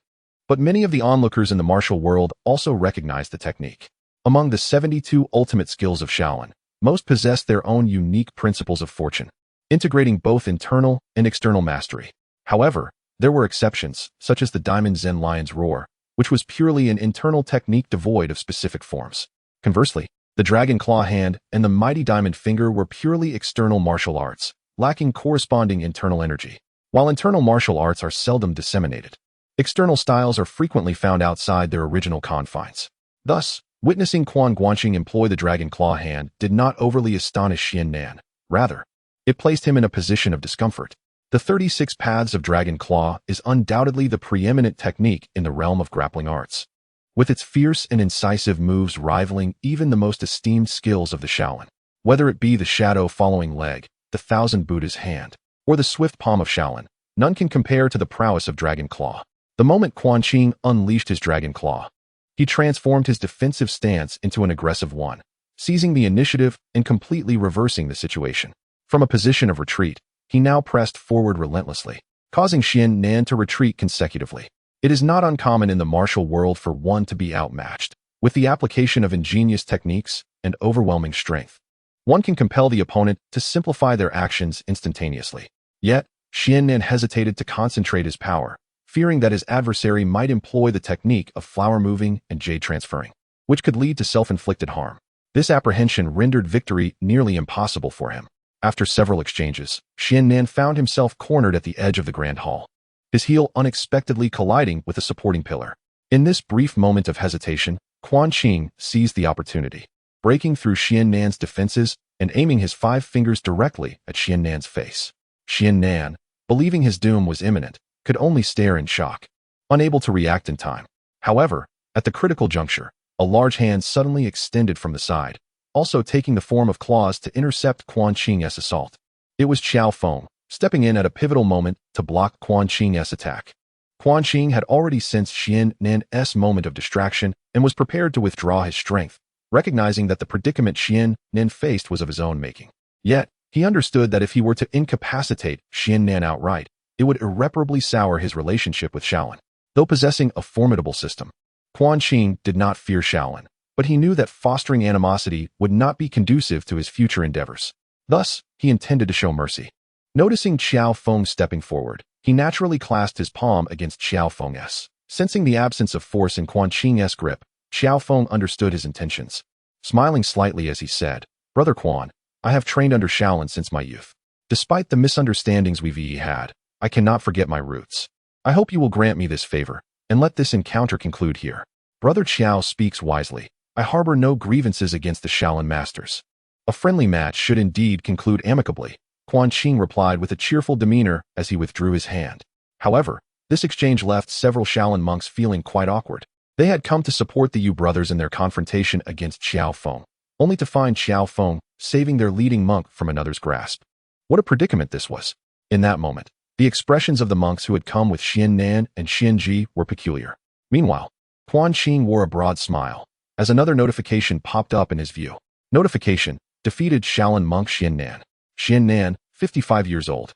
but many of the onlookers in the martial world also recognized the technique. Among the 72 ultimate skills of Shaolin, most possessed their own unique principles of fortune, integrating both internal and external mastery. However, there were exceptions, such as the Diamond Zen Lion's Roar, which was purely an internal technique devoid of specific forms. Conversely, the Dragon Claw Hand and the Mighty Diamond Finger were purely external martial arts, lacking corresponding internal energy. While internal martial arts are seldom disseminated, external styles are frequently found outside their original confines. Thus, witnessing Quan Guanqing employ the Dragon Claw Hand did not overly astonish Qiannan. Rather, it placed him in a position of discomfort. The 36 Paths of Dragon Claw is undoubtedly the preeminent technique in the realm of grappling arts, with its fierce and incisive moves rivaling even the most esteemed skills of the Shaolin. Whether it be the shadow-following leg, the Thousand Buddhas hand, or the swift palm of Shaolin, none can compare to the prowess of Dragon Claw. The moment Quan Qing unleashed his Dragon Claw, he transformed his defensive stance into an aggressive one, seizing the initiative and completely reversing the situation. From a position of retreat, he now pressed forward relentlessly, causing Qiannan to retreat consecutively. It is not uncommon in the martial world for one to be outmatched. With the application of ingenious techniques and overwhelming strength, one can compel the opponent to simplify their actions instantaneously. Yet, Qiannan hesitated to concentrate his power, fearing that his adversary might employ the technique of flower moving and jade transferring, which could lead to self-inflicted harm. This apprehension rendered victory nearly impossible for him. After several exchanges, Qiannan found himself cornered at the edge of the Grand Hall, his heel unexpectedly colliding with a supporting pillar. In this brief moment of hesitation, Quan Qing seized the opportunity, breaking through Qiannan's defenses and aiming his 5 fingers directly at Qiannan's face. Qiannan, believing his doom was imminent, could only stare in shock, unable to react in time. However, at the critical juncture, a large hand suddenly extended from the side, also taking the form of claws to intercept Quan Qing's assault. It was Qiao Feng, stepping in at a pivotal moment to block Quan Qing's attack. Quan Qing had already sensed Qiannan's moment of distraction and was prepared to withdraw his strength, recognizing that the predicament Qiannan faced was of his own making. Yet, He understood that if he were to incapacitate Xiannan outright, it would irreparably sour his relationship with Shaolin. Though possessing a formidable system, Quan Guanqing did not fear Shaolin, but he knew that fostering animosity would not be conducive to his future endeavors. Thus, he intended to show mercy. Noticing Qiao Feng stepping forward, he naturally clasped his palm against Qiao Feng's. Sensing the absence of force in Quan Guanqing's grip, Qiao Feng understood his intentions. Smiling slightly as he said, "Brother Quan, I have trained under Shaolin since my youth. Despite the misunderstandings we've had, I cannot forget my roots. I hope you will grant me this favor, and let this encounter conclude here. Brother Qiao speaks wisely. I harbor no grievances against the Shaolin masters. A friendly match should indeed conclude amicably," Quan Guanqing replied with a cheerful demeanor as he withdrew his hand. However, this exchange left several Shaolin monks feeling quite awkward. They had come to support the Yu brothers in their confrontation against Qiao Feng, only to find Qiao Feng saving their leading monk from another's grasp. What a predicament this was. In that moment, the expressions of the monks who had come with Xiannan and Xianji were peculiar. Meanwhile, Quan Guanqing wore a broad smile, as another notification popped up in his view. Notification: defeated Shaolin monk Xiannan. Xiannan, 55 years old.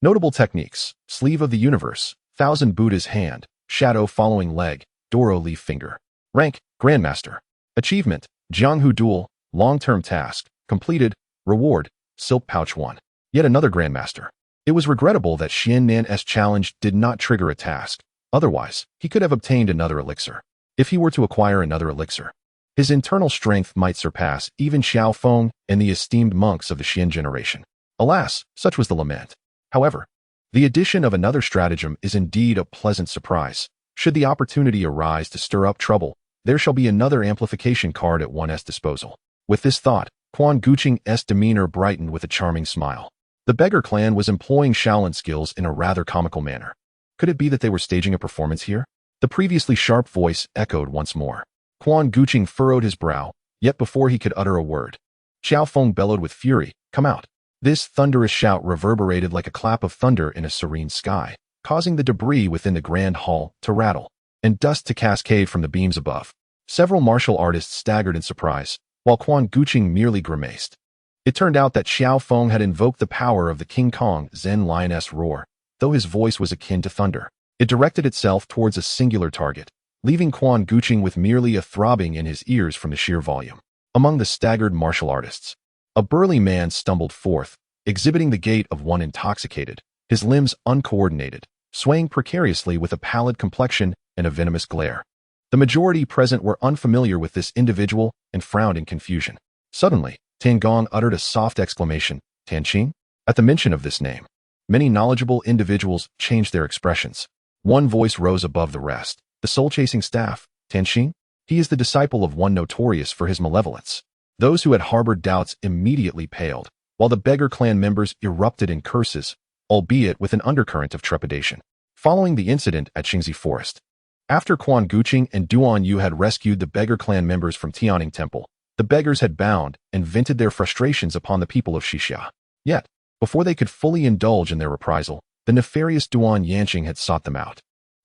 Notable techniques: sleeve of the universe, thousand Buddha's hand, shadow following leg, Doro leaf finger. Rank: Grandmaster. Achievement: Jianghu duel, long-term task, completed. Reward: silk pouch 1. Yet another Grandmaster. It was regrettable that Xiannan's challenge did not trigger a task. Otherwise, he could have obtained another elixir. If he were to acquire another elixir, his internal strength might surpass even Qiao Feng and the esteemed monks of the Xian generation. Alas, such was the lament. However, the addition of another stratagem is indeed a pleasant surprise. Should the opportunity arise to stir up trouble, there shall be another amplification card at one's disposal. With this thought, Quan Guanqing's demeanor brightened with a charming smile. The beggar clan was employing Shaolin skills in a rather comical manner. Could it be that they were staging a performance here? The previously sharp voice echoed once more. Quan Guanqing furrowed his brow, yet before he could utter a word, Qiao Feng bellowed with fury, "Come out!" This thunderous shout reverberated like a clap of thunder in a serene sky, causing the debris within the grand hall to rattle, and dust to cascade from the beams above. Several martial artists staggered in surprise, while Quan Guanqing merely grimaced. It turned out that Qiao Feng had invoked the power of the King Kong Zen Lioness roar. Though his voice was akin to thunder, it directed itself towards a singular target, leaving Quan Guanqing with merely a throbbing in his ears from the sheer volume. Among the staggered martial artists, a burly man stumbled forth, exhibiting the gait of one intoxicated, his limbs uncoordinated, swaying precariously with a pallid complexion and a venomous glare. The majority present were unfamiliar with this individual and frowned in confusion. Suddenly, Tan Gong uttered a soft exclamation, "Tan Qing?" At the mention of this name, many knowledgeable individuals changed their expressions. One voice rose above the rest. "The soul-chasing staff, Tan Qing? He is the disciple of one notorious for his malevolence." Those who had harbored doubts immediately paled, while the beggar clan members erupted in curses, albeit with an undercurrent of trepidation. Following the incident at Xingzi Forest, after Quan Guanqing and Duan Yu had rescued the beggar clan members from Tianning Temple, the beggars had bound and vented their frustrations upon the people of Xixia. Yet, before they could fully indulge in their reprisal, the nefarious Duan Yanqing had sought them out.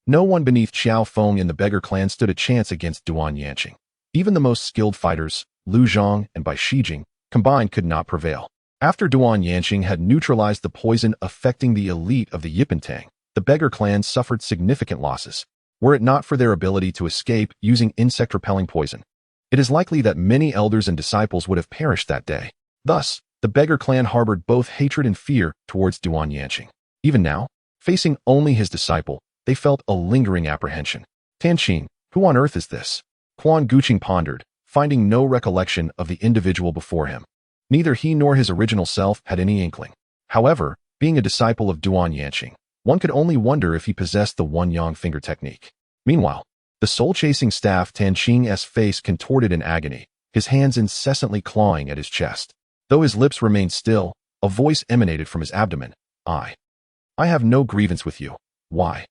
No one beneath Qiao Feng and the beggar clan stood a chance against Duan Yanqing. Even the most skilled fighters, Lu Zhang and Bai Shijing, combined could not prevail. After Duan Yanqing had neutralized the poison affecting the elite of the Yipentang, the beggar clan suffered significant losses. Were it not for their ability to escape using insect-repelling poison, it is likely that many elders and disciples would have perished that day. Thus, the beggar clan harbored both hatred and fear towards Duan Yanqing. Even now, facing only his disciple, they felt a lingering apprehension. "Tan Qing, who on earth is this?" Quan Guanqing pondered, finding no recollection of the individual before him. Neither he nor his original self had any inkling. However, being a disciple of Duan Yanqing, one could only wonder if he possessed the one-yang finger technique. Meanwhile, the soul-chasing staff Tan Qing's face contorted in agony, his hands incessantly clawing at his chest. Though his lips remained still, a voice emanated from his abdomen. I have no grievance with you. Why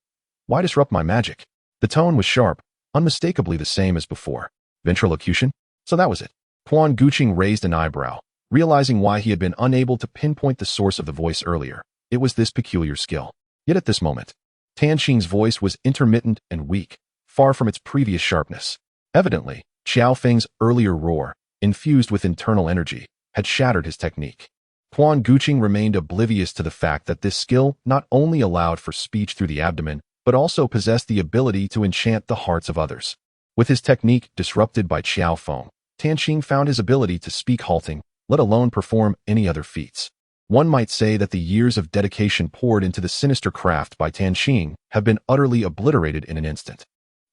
disrupt my magic?" The tone was sharp, unmistakably the same as before. Ventrilocution? So that was it. Quan Guanqing raised an eyebrow, realizing why he had been unable to pinpoint the source of the voice earlier. It was this peculiar skill. Yet at this moment, Tan Qing's voice was intermittent and weak, far from its previous sharpness. Evidently, Qiao Feng's earlier roar, infused with internal energy, had shattered his technique. Quan Guanqing remained oblivious to the fact that this skill not only allowed for speech through the abdomen, but also possessed the ability to enchant the hearts of others. With his technique disrupted by Qiao Feng, Tanqing found his ability to speak halting, let alone perform any other feats. One might say that the years of dedication poured into the sinister craft by Tanqing have been utterly obliterated in an instant.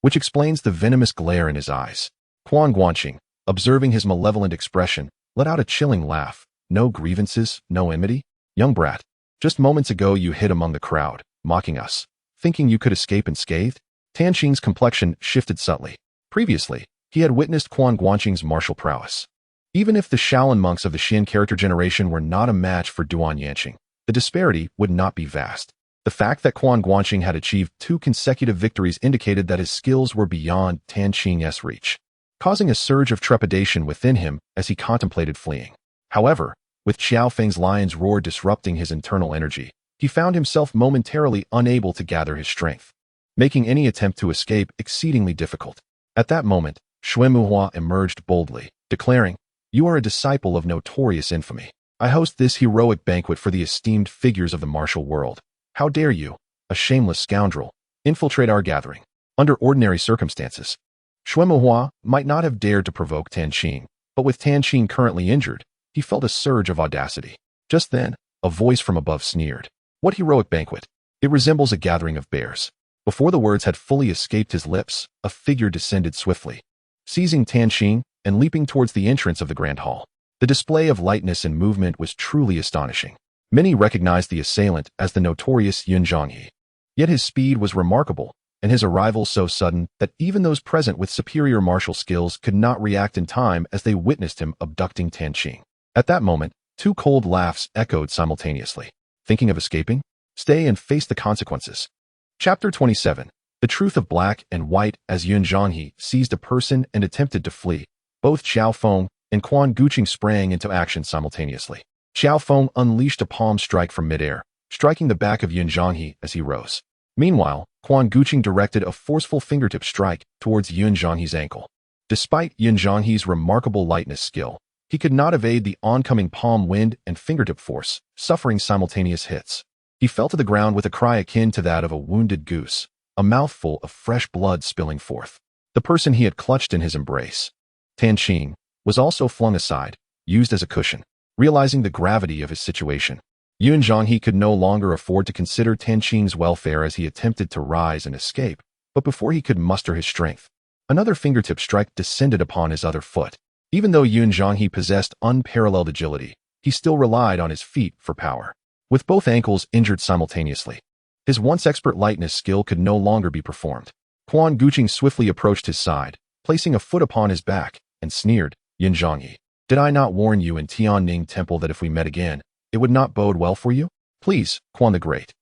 Which explains the venomous glare in his eyes. Quan Guanqing, observing his malevolent expression, let out a chilling laugh. No grievances, no enmity? Young brat, just moments ago you hid among the crowd, mocking us, thinking you could escape unscathed? Tanqing's complexion shifted subtly. Previously, he had witnessed Quan Guanqing's martial prowess. Even if the Shaolin monks of the Xin character generation were not a match for Quan Guanqing, the disparity would not be vast. The fact that Quan Guanqing had achieved 2 consecutive victories indicated that his skills were beyond Tanqing's reach, causing a surge of trepidation within him as he contemplated fleeing. However, with Qiao Feng's lion's roar disrupting his internal energy, he found himself momentarily unable to gather his strength, making any attempt to escape exceedingly difficult. At that moment, Xuemuhua emerged boldly, declaring, "You are a disciple of notorious infamy. I host this heroic banquet for the esteemed figures of the martial world. How dare you, a shameless scoundrel, infiltrate our gathering?" Under ordinary circumstances, Xuemuhua might not have dared to provoke Tanqing, but with Tanqing currently injured, he felt a surge of audacity. Just then, a voice from above sneered, "What heroic banquet? It resembles a gathering of bears." Before the words had fully escaped his lips, a figure descended swiftly, seizing Tanqing and leaping towards the entrance of the grand hall. The display of lightness and movement was truly astonishing. Many recognized the assailant as the notorious Yun Zhonghe. Yet his speed was remarkable, and his arrival so sudden that even those present with superior martial skills could not react in time as they witnessed him abducting Tanqing. At that moment, 2 cold laughs echoed simultaneously. Thinking of escaping? Stay and face the consequences. Chapter 27. The Truth of Black and White. As Yun Zhonghe seized a person and attempted to flee, both Qiao Feng and Quan Guanqing sprang into action simultaneously. Qiao Feng unleashed a palm strike from midair, striking the back of Yun Zhonghe as he rose. Meanwhile, Quan Guanqing directed a forceful fingertip strike towards Yun Zhonghe's ankle. Despite Yun Zhonghe's remarkable lightness skill, he could not evade the oncoming palm wind and fingertip force, suffering simultaneous hits. He fell to the ground with a cry akin to that of a wounded goose, a mouthful of fresh blood spilling forth. The person he had clutched in his embrace, Tanqing, was also flung aside, used as a cushion. Realizing the gravity of his situation, Yun Zhonghe could no longer afford to consider Tanqing's welfare as he attempted to rise and escape, but before he could muster his strength, another fingertip strike descended upon his other foot. Even though Yun Zhonghe possessed unparalleled agility, he still relied on his feet for power. With both ankles injured simultaneously, his once expert lightness skill could no longer be performed. Quan Guanqing swiftly approached his side, placing a foot upon his back, and sneered, "Yun Zhonghe, did I not warn you in Tianning Temple that if we met again, it would not bode well for you? Please, Quan the Great."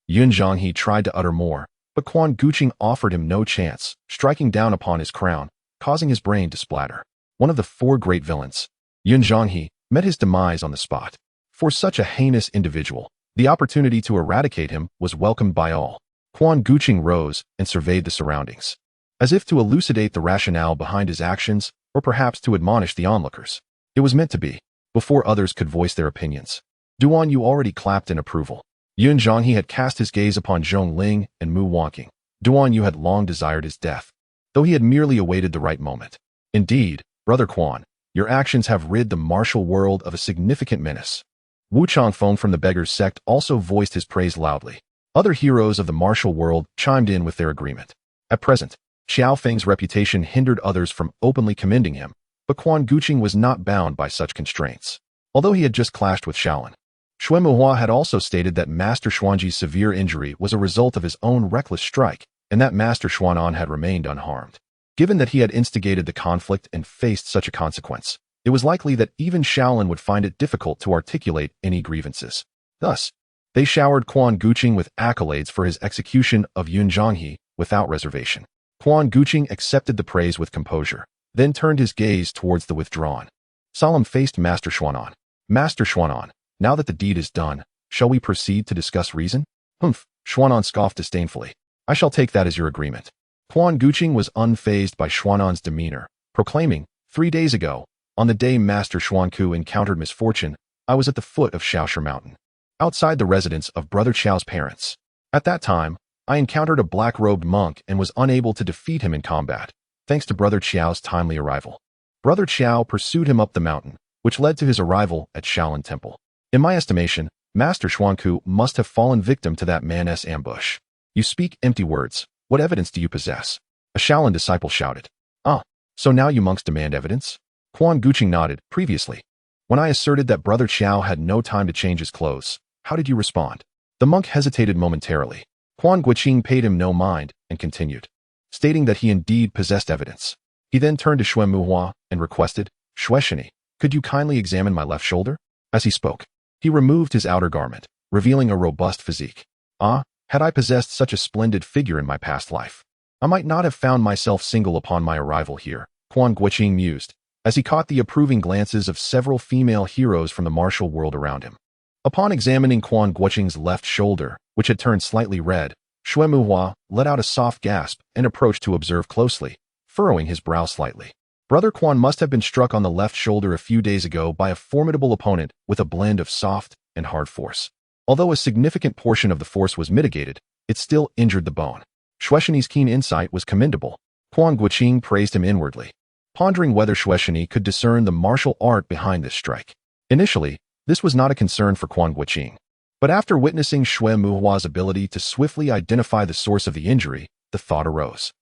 Yun Zhonghe tried to utter more, but Quan Guanqing offered him no chance, striking down upon his crown, causing his brain to splatter. One of the 4 great villains, Yun Zhonghe, met his demise on the spot. For such a heinous individual, the opportunity to eradicate him was welcomed by all. Quan Guanqing rose and surveyed the surroundings, as if to elucidate the rationale behind his actions, or perhaps to admonish the onlookers. It was meant to be, before others could voice their opinions. Duan Yu already clapped in approval. Yun Zhonghe had cast his gaze upon Zhong Ling and Mu Wanqing. Duan Yu had long desired his death, though he had merely awaited the right moment. Indeed, Brother Quan, your actions have rid the martial world of a significant menace. Wu Changfeng from the Beggars sect also voiced his praise loudly. Other heroes of the martial world chimed in with their agreement. At present, Qiao Feng's reputation hindered others from openly commending him, but Quan Guanqing was not bound by such constraints. Although he had just clashed with Shaolin, Xuemuhua had also stated that Master Xuanji's severe injury was a result of his own reckless strike, and that Master Xuanan had remained unharmed. Given that he had instigated the conflict and faced such a consequence, it was likely that even Shaolin would find it difficult to articulate any grievances. Thus, they showered Quan Guanqing with accolades for his execution of Yun Zhonghe without reservation. Quan Guanqing accepted the praise with composure, then turned his gaze towards the withdrawn, solemn-faced Master Xuanan. "Master Xuanan, now that the deed is done, shall we proceed to discuss reason?" "Humph," Xuanan scoffed disdainfully. "I shall take that as your agreement." Quan Guanqing was unfazed by Xuanan's demeanor, proclaiming, 3 days ago, on the day Master Xuanku encountered misfortune, I was at the foot of Shaoshi Mountain, outside the residence of Brother Qiao's parents. At that time, I encountered a black-robed monk and was unable to defeat him in combat, thanks to Brother Qiao's timely arrival. Brother Qiao pursued him up the mountain, which led to his arrival at Shaolin Temple. In my estimation, Master Xuanku must have fallen victim to that man's ambush. You speak empty words. What evidence do you possess? A Shaolin disciple shouted. Ah, so now you monks demand evidence? Quan Guanqing nodded. Previously, when I asserted that Brother Qiao had no time to change his clothes, how did you respond? The monk hesitated momentarily. Quan Guanqing paid him no mind and continued, stating that he indeed possessed evidence. He then turned to Xue Muhua and requested, Xueshini, could you kindly examine my left shoulder? As he spoke, he removed his outer garment, revealing a robust physique. Ah, had I possessed such a splendid figure in my past life, I might not have found myself single upon my arrival here, Quan Guanqing mused, as he caught the approving glances of several female heroes from the martial world around him. Upon examining Quan Guanqing's left shoulder, which had turned slightly red, Xue Muhua let out a soft gasp and approached to observe closely, furrowing his brow slightly. Brother Quan must have been struck on the left shoulder a few days ago by a formidable opponent with a blend of soft and hard force. Although a significant portion of the force was mitigated, it still injured the bone. Xueshini's keen insight was commendable. Quan Guanqing praised him inwardly, pondering whether Xueshini could discern the martial art behind this strike. Initially, this was not a concern for Quan Guanqing, but after witnessing Xue Muhua's ability to swiftly identify the source of the injury, the thought arose.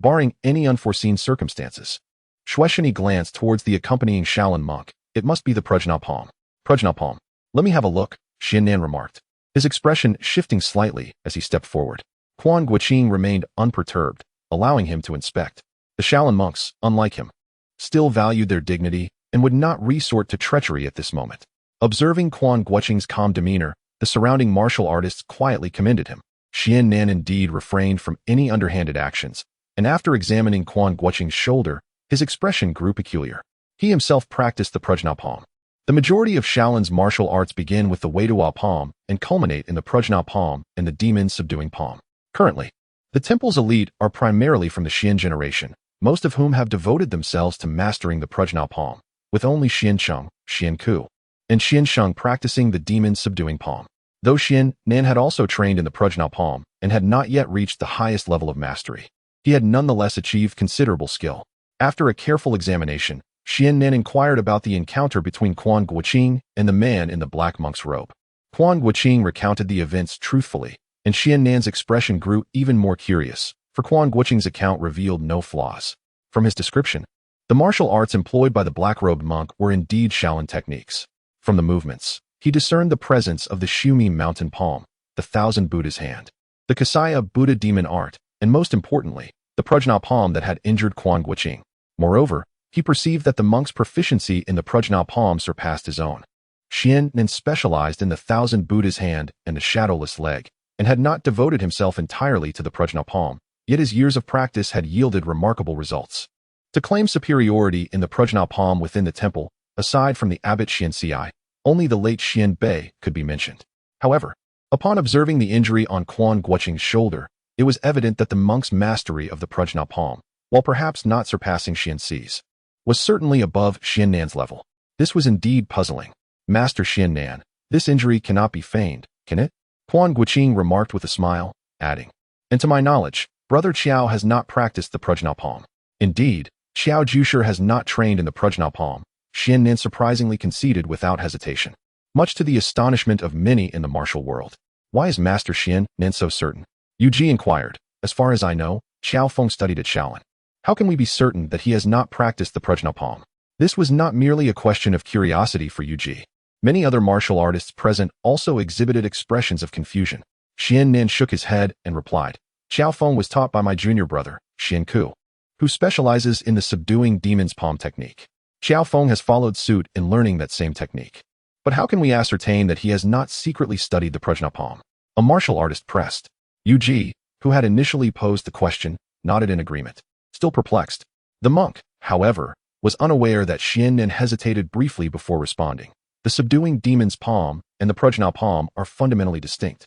Barring any unforeseen circumstances. Xueshini glanced towards the accompanying Shaolin monk. It must be the Prajna Palm. Prajna Palm. Let me have a look, Xiannan remarked, his expression shifting slightly as he stepped forward. Quan Guanqing remained unperturbed, allowing him to inspect. The Shaolin monks, unlike him, still valued their dignity and would not resort to treachery at this moment. Observing Quan Guanqing's calm demeanor, the surrounding martial artists quietly commended him. Xiannan indeed refrained from any underhanded actions, and after examining Quan Guanqing's shoulder, his expression grew peculiar. He himself practiced the Prajna Palm. The majority of Shaolin's martial arts begin with the Weidua Palm and culminate in the Prajna Palm and the Demon Subduing Palm. Currently, the temple's elite are primarily from the Xian generation, most of whom have devoted themselves to mastering the Prajna Palm, with only Xiansheng, Xianku, and Xiansheng practicing the Demon Subduing Palm. Though Xiannan had also trained in the Prajna Palm and had not yet reached the highest level of mastery, he had nonetheless achieved considerable skill. After a careful examination, Xiannan inquired about the encounter between Quan Guanqing and the man in the black monk's robe. Quan Guanqing recounted the events truthfully, and Xiannan's expression grew even more curious, for Quan Guanqing's account revealed no flaws. From his description, the martial arts employed by the black-robed monk were indeed Shaolin techniques. From the movements, he discerned the presence of the Shumi mountain palm, the Thousand Buddha's hand, the Kasaya Buddha demon art, and most importantly, the Prajna Palm that had injured Quan Guanqing. Moreover, he perceived that the monk's proficiency in the Prajna Palm surpassed his own. Xiannan specialized in the Thousand Buddha's hand and the shadowless leg, and had not devoted himself entirely to the Prajna Palm, yet his years of practice had yielded remarkable results. To claim superiority in the Prajna Palm within the temple, aside from the abbot Xianxi, only the late Xian Bei could be mentioned. However, upon observing the injury on Quan Guanqing's shoulder, it was evident that the monk's mastery of the Prajna Palm, while perhaps not surpassing Xianxi's, was certainly above Xiannan's level. This was indeed puzzling. Master Xiannan, this injury cannot be feigned, can it? Quan Guanqing remarked with a smile, adding, and to my knowledge, Brother Qiao has not practiced the Prajna Palm. Indeed, Qiao Jusher has not trained in the Prajna Palm, Xiannan surprisingly conceded without hesitation, much to the astonishment of many in the martial world. Why is Master Xiannan so certain? Yu Ji inquired. As far as I know, Qiao Feng studied at Shaolin. How can we be certain that he has not practiced the Prajna Palm? This was not merely a question of curiosity for Yu Ji. Many other martial artists present also exhibited expressions of confusion. Xiannan shook his head and replied, Qiao Feng was taught by my junior brother, Xianku, who specializes in the subduing demon's palm technique. Qiao Feng has followed suit in learning that same technique. But how can we ascertain that he has not secretly studied the Prajna Palm? A martial artist pressed. Yu Ji, who had initially posed the question, nodded in agreement, still perplexed. The monk, however, was unaware that Xiannan hesitated briefly before responding. The subduing demon's palm and the Prajna Palm are fundamentally distinct.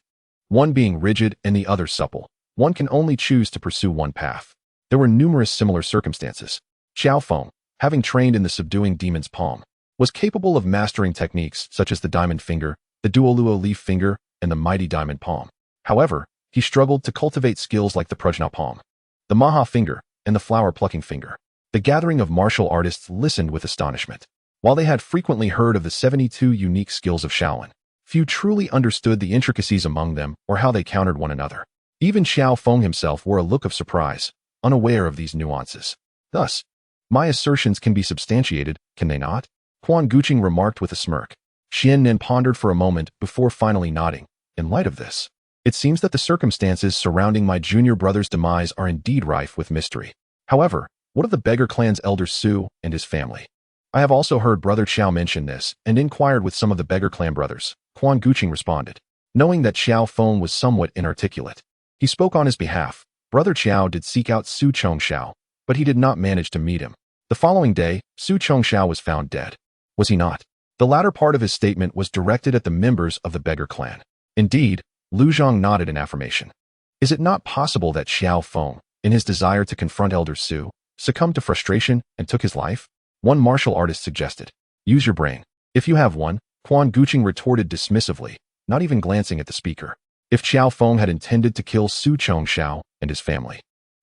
One being rigid and the other supple, one can only choose to pursue one path. There were numerous similar circumstances. Qiao Feng, having trained in the subduing demon's palm, was capable of mastering techniques such as the diamond finger, the duoluo leaf finger, and the mighty diamond palm. However, he struggled to cultivate skills like the prajna palm, the maha finger, and the flower plucking finger. The gathering of martial artists listened with astonishment. While they had frequently heard of the 72 unique skills of Shaolin, few truly understood the intricacies among them or how they countered one another. Even Qiao Feng himself wore a look of surprise, unaware of these nuances. Thus, my assertions can be substantiated, can they not? Quan Guanqing remarked with a smirk. Xian Nin pondered for a moment before finally nodding. In light of this, it seems that the circumstances surrounding my junior brother's demise are indeed rife with mystery. However, what of the beggar clan's elder Su and his family? I have also heard Brother Qiao mention this and inquired with some of the beggar clan brothers. Quan Guanqing responded, knowing that Qiao Feng was somewhat inarticulate. He spoke on his behalf. Brother Qiao did seek out Su Chongxiao, but he did not manage to meet him. The following day, Su Chongxiao was found dead. Was he not? The latter part of his statement was directed at the members of the beggar clan. Indeed, Lu Zhang nodded in affirmation. Is it not possible that Qiao Feng, in his desire to confront Elder Su, succumbed to frustration and took his life? One martial artist suggested. Use your brain. If you have one, Quan Guanqing retorted dismissively, not even glancing at the speaker. If Qiao Feng had intended to kill Su Chongxiao and his family,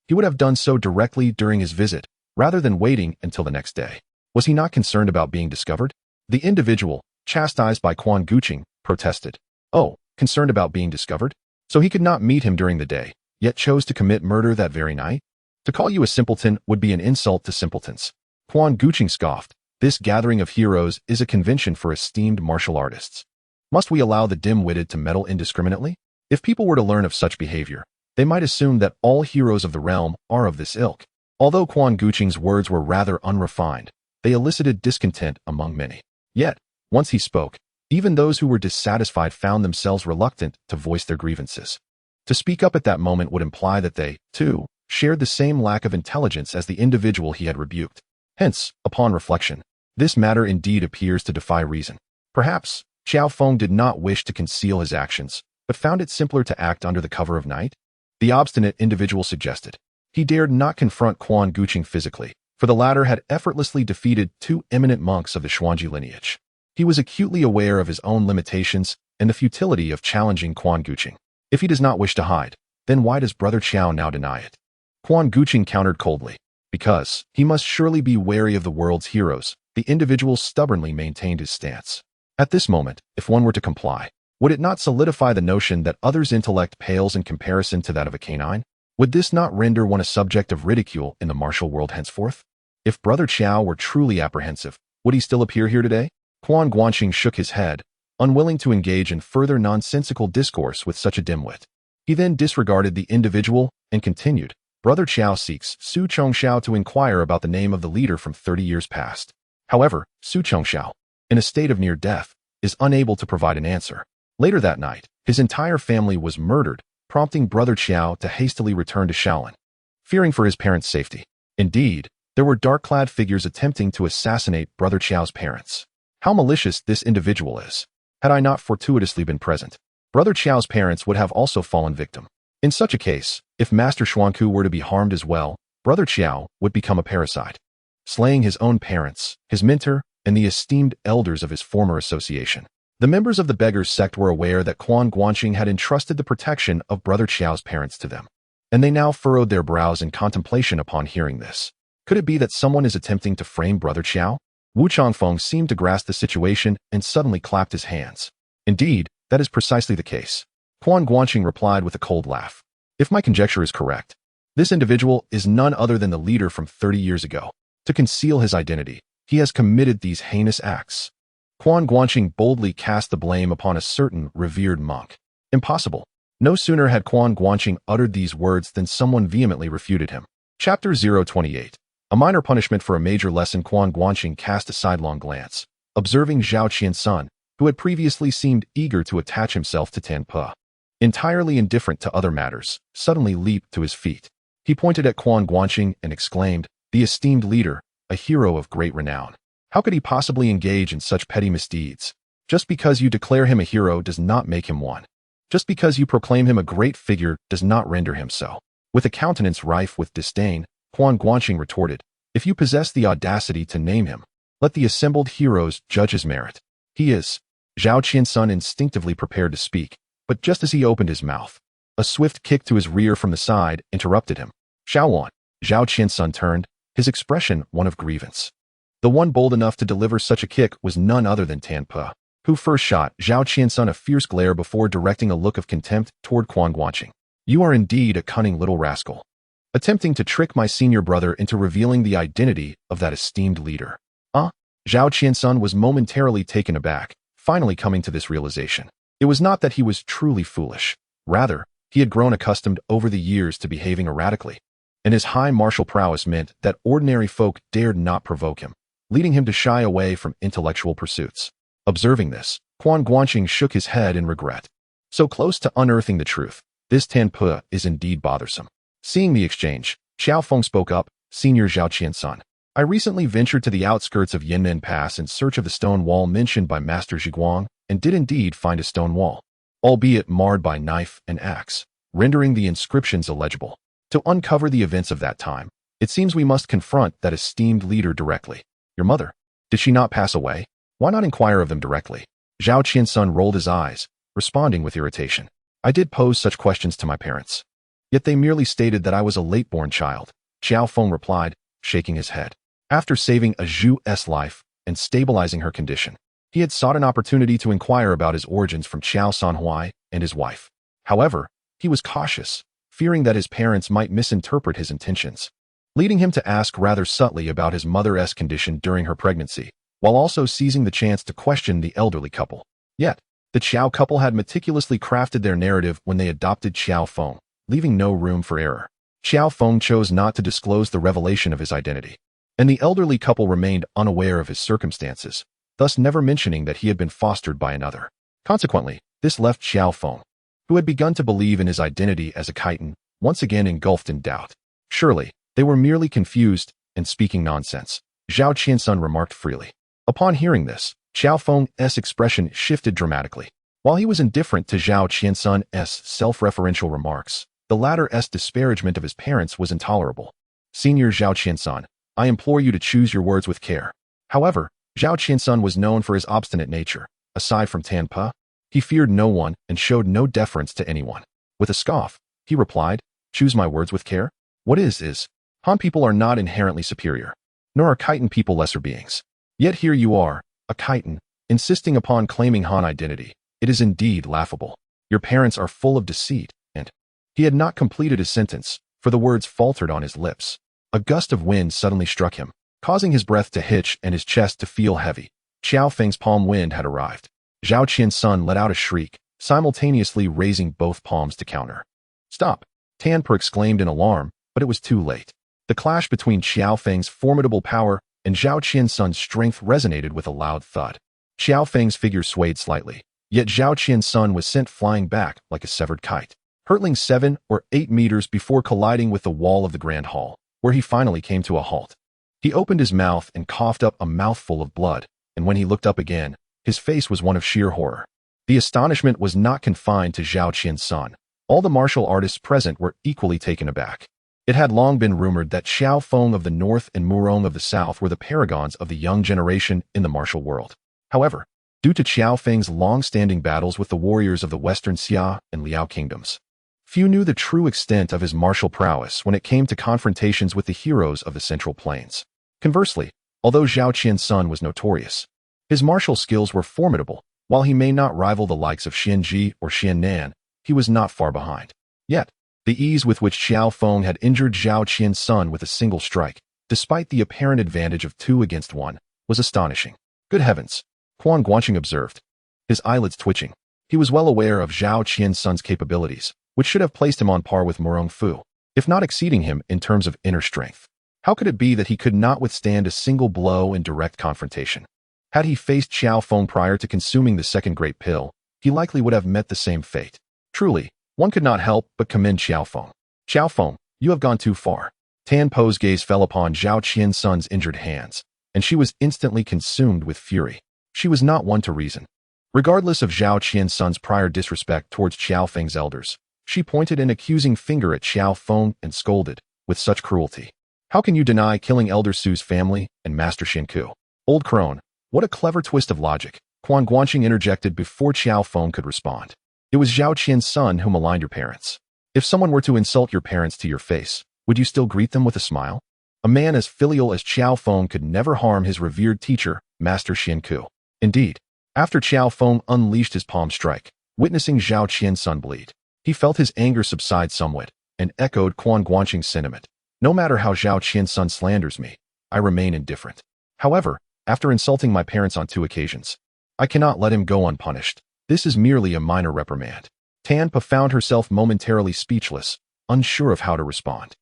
he would have done so directly during his visit, rather than waiting until the next day. Was he not concerned about being discovered? The individual, chastised by Quan Guanqing, protested. Oh, concerned about being discovered? So he could not meet him during the day, yet chose to commit murder that very night? To call you a simpleton would be an insult to simpletons. Quan Guanqing scoffed. This gathering of heroes is a convention for esteemed martial artists. Must we allow the dim-witted to meddle indiscriminately? If people were to learn of such behavior, they might assume that all heroes of the realm are of this ilk. Although Quan Guanqing's words were rather unrefined, they elicited discontent among many. Yet, once he spoke, even those who were dissatisfied found themselves reluctant to voice their grievances. To speak up at that moment would imply that they, too, shared the same lack of intelligence as the individual he had rebuked. Hence, upon reflection, this matter indeed appears to defy reason. Perhaps, Qiao Feng did not wish to conceal his actions, but found it simpler to act under the cover of night? The obstinate individual suggested. He dared not confront Quan Guanqing physically, for the latter had effortlessly defeated 2 eminent monks of the Xuanji lineage. He was acutely aware of his own limitations and the futility of challenging Quan Guanqing. If he does not wish to hide, then why does Brother Qiao now deny it? Quan Guanqing countered coldly. Because he must surely be wary of the world's heroes, the individual stubbornly maintained his stance. At this moment, if one were to comply, would it not solidify the notion that others' intellect pales in comparison to that of a canine? Would this not render one a subject of ridicule in the martial world henceforth? If Brother Qiao were truly apprehensive, would he still appear here today? Quan Guanqing shook his head, unwilling to engage in further nonsensical discourse with such a dimwit. He then disregarded the individual and continued. Brother Qiao seeks Su Chongxiao to inquire about the name of the leader from 30 years past. However, Su Chongxiao, in a state of near death, is unable to provide an answer. Later that night, his entire family was murdered, prompting Brother Qiao to hastily return to Shaolin, fearing for his parents' safety. Indeed, there were dark-clad figures attempting to assassinate Brother Qiao's parents. How malicious this individual is. Had I not fortuitously been present, Brother Qiao's parents would have also fallen victim. In such a case, if Master Xuanku were to be harmed as well, Brother Qiao would become a parasite, slaying his own parents, his mentor, and the esteemed elders of his former association. The members of the beggars sect were aware that Quan Guanqing had entrusted the protection of Brother Qiao's parents to them, and they now furrowed their brows in contemplation upon hearing this. Could it be that someone is attempting to frame Brother Qiao? Wu Changfeng seemed to grasp the situation and suddenly clapped his hands. Indeed, that is precisely the case. Quan Guanqing replied with a cold laugh. If my conjecture is correct, this individual is none other than the leader from 30 years ago. To conceal his identity, he has committed these heinous acts. Quan Guanqing boldly cast the blame upon a certain revered monk. Impossible. No sooner had Quan Guanqing uttered these words than someone vehemently refuted him. Chapter 028. A minor punishment for a major lesson. Quan Guanqing cast a sidelong glance, observing Zhao Qiansun, who had previously seemed eager to attach himself to Tan Pe, entirely indifferent to other matters, suddenly leaped to his feet. He pointed at Quan Guanqing and exclaimed, "The esteemed leader, a hero of great renown. How could he possibly engage in such petty misdeeds? Just because you declare him a hero does not make him one. Just because you proclaim him a great figure does not render him so." With a countenance rife with disdain, Quan Guanqing retorted, "If you possess the audacity to name him, Let the assembled heroes judge his merit. He is. Zhao Qiansun instinctively prepared to speak, but just as he opened his mouth, a swift kick to his rear from the side interrupted him. Xiaowan. Zhao Qiansun turned, his expression one of grievance. The one bold enough to deliver such a kick was none other than Tan Pe, who first shot Zhao Qiansun a fierce glare before directing a look of contempt toward Quan Guanqing. You are indeed a cunning little rascal, attempting to trick my senior brother into revealing the identity of that esteemed leader. Zhao Qiansun was momentarily taken aback, finally coming to this realization. It was not that he was truly foolish. Rather, he had grown accustomed over the years to behaving erratically, and his high martial prowess meant that ordinary folk dared not provoke him, leading him to shy away from intellectual pursuits. Observing this, Quan Guanqing shook his head in regret. So close to unearthing the truth, this Tan Pe is indeed bothersome. Seeing the exchange, Qiao Feng spoke up, Senior Zhao Qiansun. I recently ventured to the outskirts of Yanmen Pass in search of the stone wall mentioned by Master Zhiguang, and did indeed find a stone wall, albeit marred by knife and axe, rendering the inscriptions illegible. To uncover the events of that time, it seems we must confront that esteemed leader directly. Your mother, did she not pass away? Why not inquire of them directly? Zhao Qiansun rolled his eyes, responding with irritation. I did pose such questions to my parents, yet they merely stated that I was a late-born child. Qiao Feng replied, shaking his head. After saving a Zhu's life and stabilizing her condition, he had sought an opportunity to inquire about his origins from Qiao Sanhuai and his wife. However, he was cautious, fearing that his parents might misinterpret his intentions, leading him to ask rather subtly about his mother's condition during her pregnancy, while also seizing the chance to question the elderly couple. Yet, the Qiao couple had meticulously crafted their narrative when they adopted Qiao Feng, leaving no room for error. Qiao Feng chose not to disclose the revelation of his identity, and the elderly couple remained unaware of his circumstances, thus never mentioning that he had been fostered by another. Consequently, this left Qiao Feng, who had begun to believe in his identity as a chiton, once again engulfed in doubt. Surely, they were merely confused and speaking nonsense, Zhao Qiansun remarked freely. Upon hearing this, Qiao Feng's expression shifted dramatically. While he was indifferent to Zhao Qiansun's self-referential remarks, the latter's disparagement of his parents was intolerable. Senior Zhao Qiansun, I implore you to choose your words with care. However, Zhao Qiansun was known for his obstinate nature. Aside from Tan Pe, he feared no one and showed no deference to anyone. With a scoff, he replied, choose my words with care? What is? Han people are not inherently superior, nor are chiton people lesser beings. Yet here you are, a chiton, insisting upon claiming Han identity. It is indeed laughable. Your parents are full of deceit, and he had not completed his sentence, for the words faltered on his lips. A gust of wind suddenly struck him, causing his breath to hitch and his chest to feel heavy. Qiao Feng's palm wind had arrived. Zhao Qiansun let out a shriek, simultaneously raising both palms to counter. Stop! Tan Pe exclaimed in alarm, but it was too late. The clash between Qiao Feng's formidable power and Zhao Qiansun's strength resonated with a loud thud. Qiao Feng's figure swayed slightly, yet Zhao Qiansun was sent flying back like a severed kite, hurtling 7 or 8 meters before colliding with the wall of the Grand Hall, where he finally came to a halt. He opened his mouth and coughed up a mouthful of blood, and when he looked up again, his face was one of sheer horror. The astonishment was not confined to Zhao Qiansun. All the martial artists present were equally taken aback. It had long been rumored that Qiao Feng of the north and Murong of the south were the paragons of the young generation in the martial world. However, due to Qiao Feng's long-standing battles with the warriors of the western Xia and Liao kingdoms, few knew the true extent of his martial prowess when it came to confrontations with the heroes of the Central Plains. Conversely, although Zhao Qiansun was notorious, his martial skills were formidable. While he may not rival the likes of Xian Ji or Xian Nan, he was not far behind. Yet, the ease with which Qiao Feng had injured Zhao Qiansun with a single strike, despite the apparent advantage of 2 against 1, was astonishing. Good heavens, Quan Guanqing observed, his eyelids twitching. He was well aware of Zhao Qiansun's capabilities, which should have placed him on par with Murong Fu, if not exceeding him in terms of inner strength. How could it be that he could not withstand a single blow in direct confrontation? Had he faced Qiao Feng prior to consuming the second great pill, he likely would have met the same fate. Truly, one could not help but commend Qiao Feng. Qiao Feng, you have gone too far. Tan Pe's gaze fell upon Zhao Qiansun's injured hands, and she was instantly consumed with fury. She was not one to reason. Regardless of Zhao Qiansun's prior disrespect towards Qiao Feng's elders, she pointed an accusing finger at Qiao Feng and scolded, with such cruelty. How can you deny killing Elder Su's family and Master Shenku? Old crone, what a clever twist of logic, Quan Guanqing interjected before Qiao Feng could respond. It was Zhao Qian's son who maligned your parents. If someone were to insult your parents to your face, would you still greet them with a smile? A man as filial as Qiao Feng could never harm his revered teacher, Master Xian Ku. Indeed, after Qiao Feng unleashed his palm strike, witnessing Zhao Qian's son bleed, he felt his anger subside somewhat and echoed Quan Guanqing's sentiment. No matter how Zhao Qian's son slanders me, I remain indifferent. However, after insulting my parents on 2 occasions, I cannot let him go unpunished. This is merely a minor reprimand. Tanpa found herself momentarily speechless, unsure of how to respond.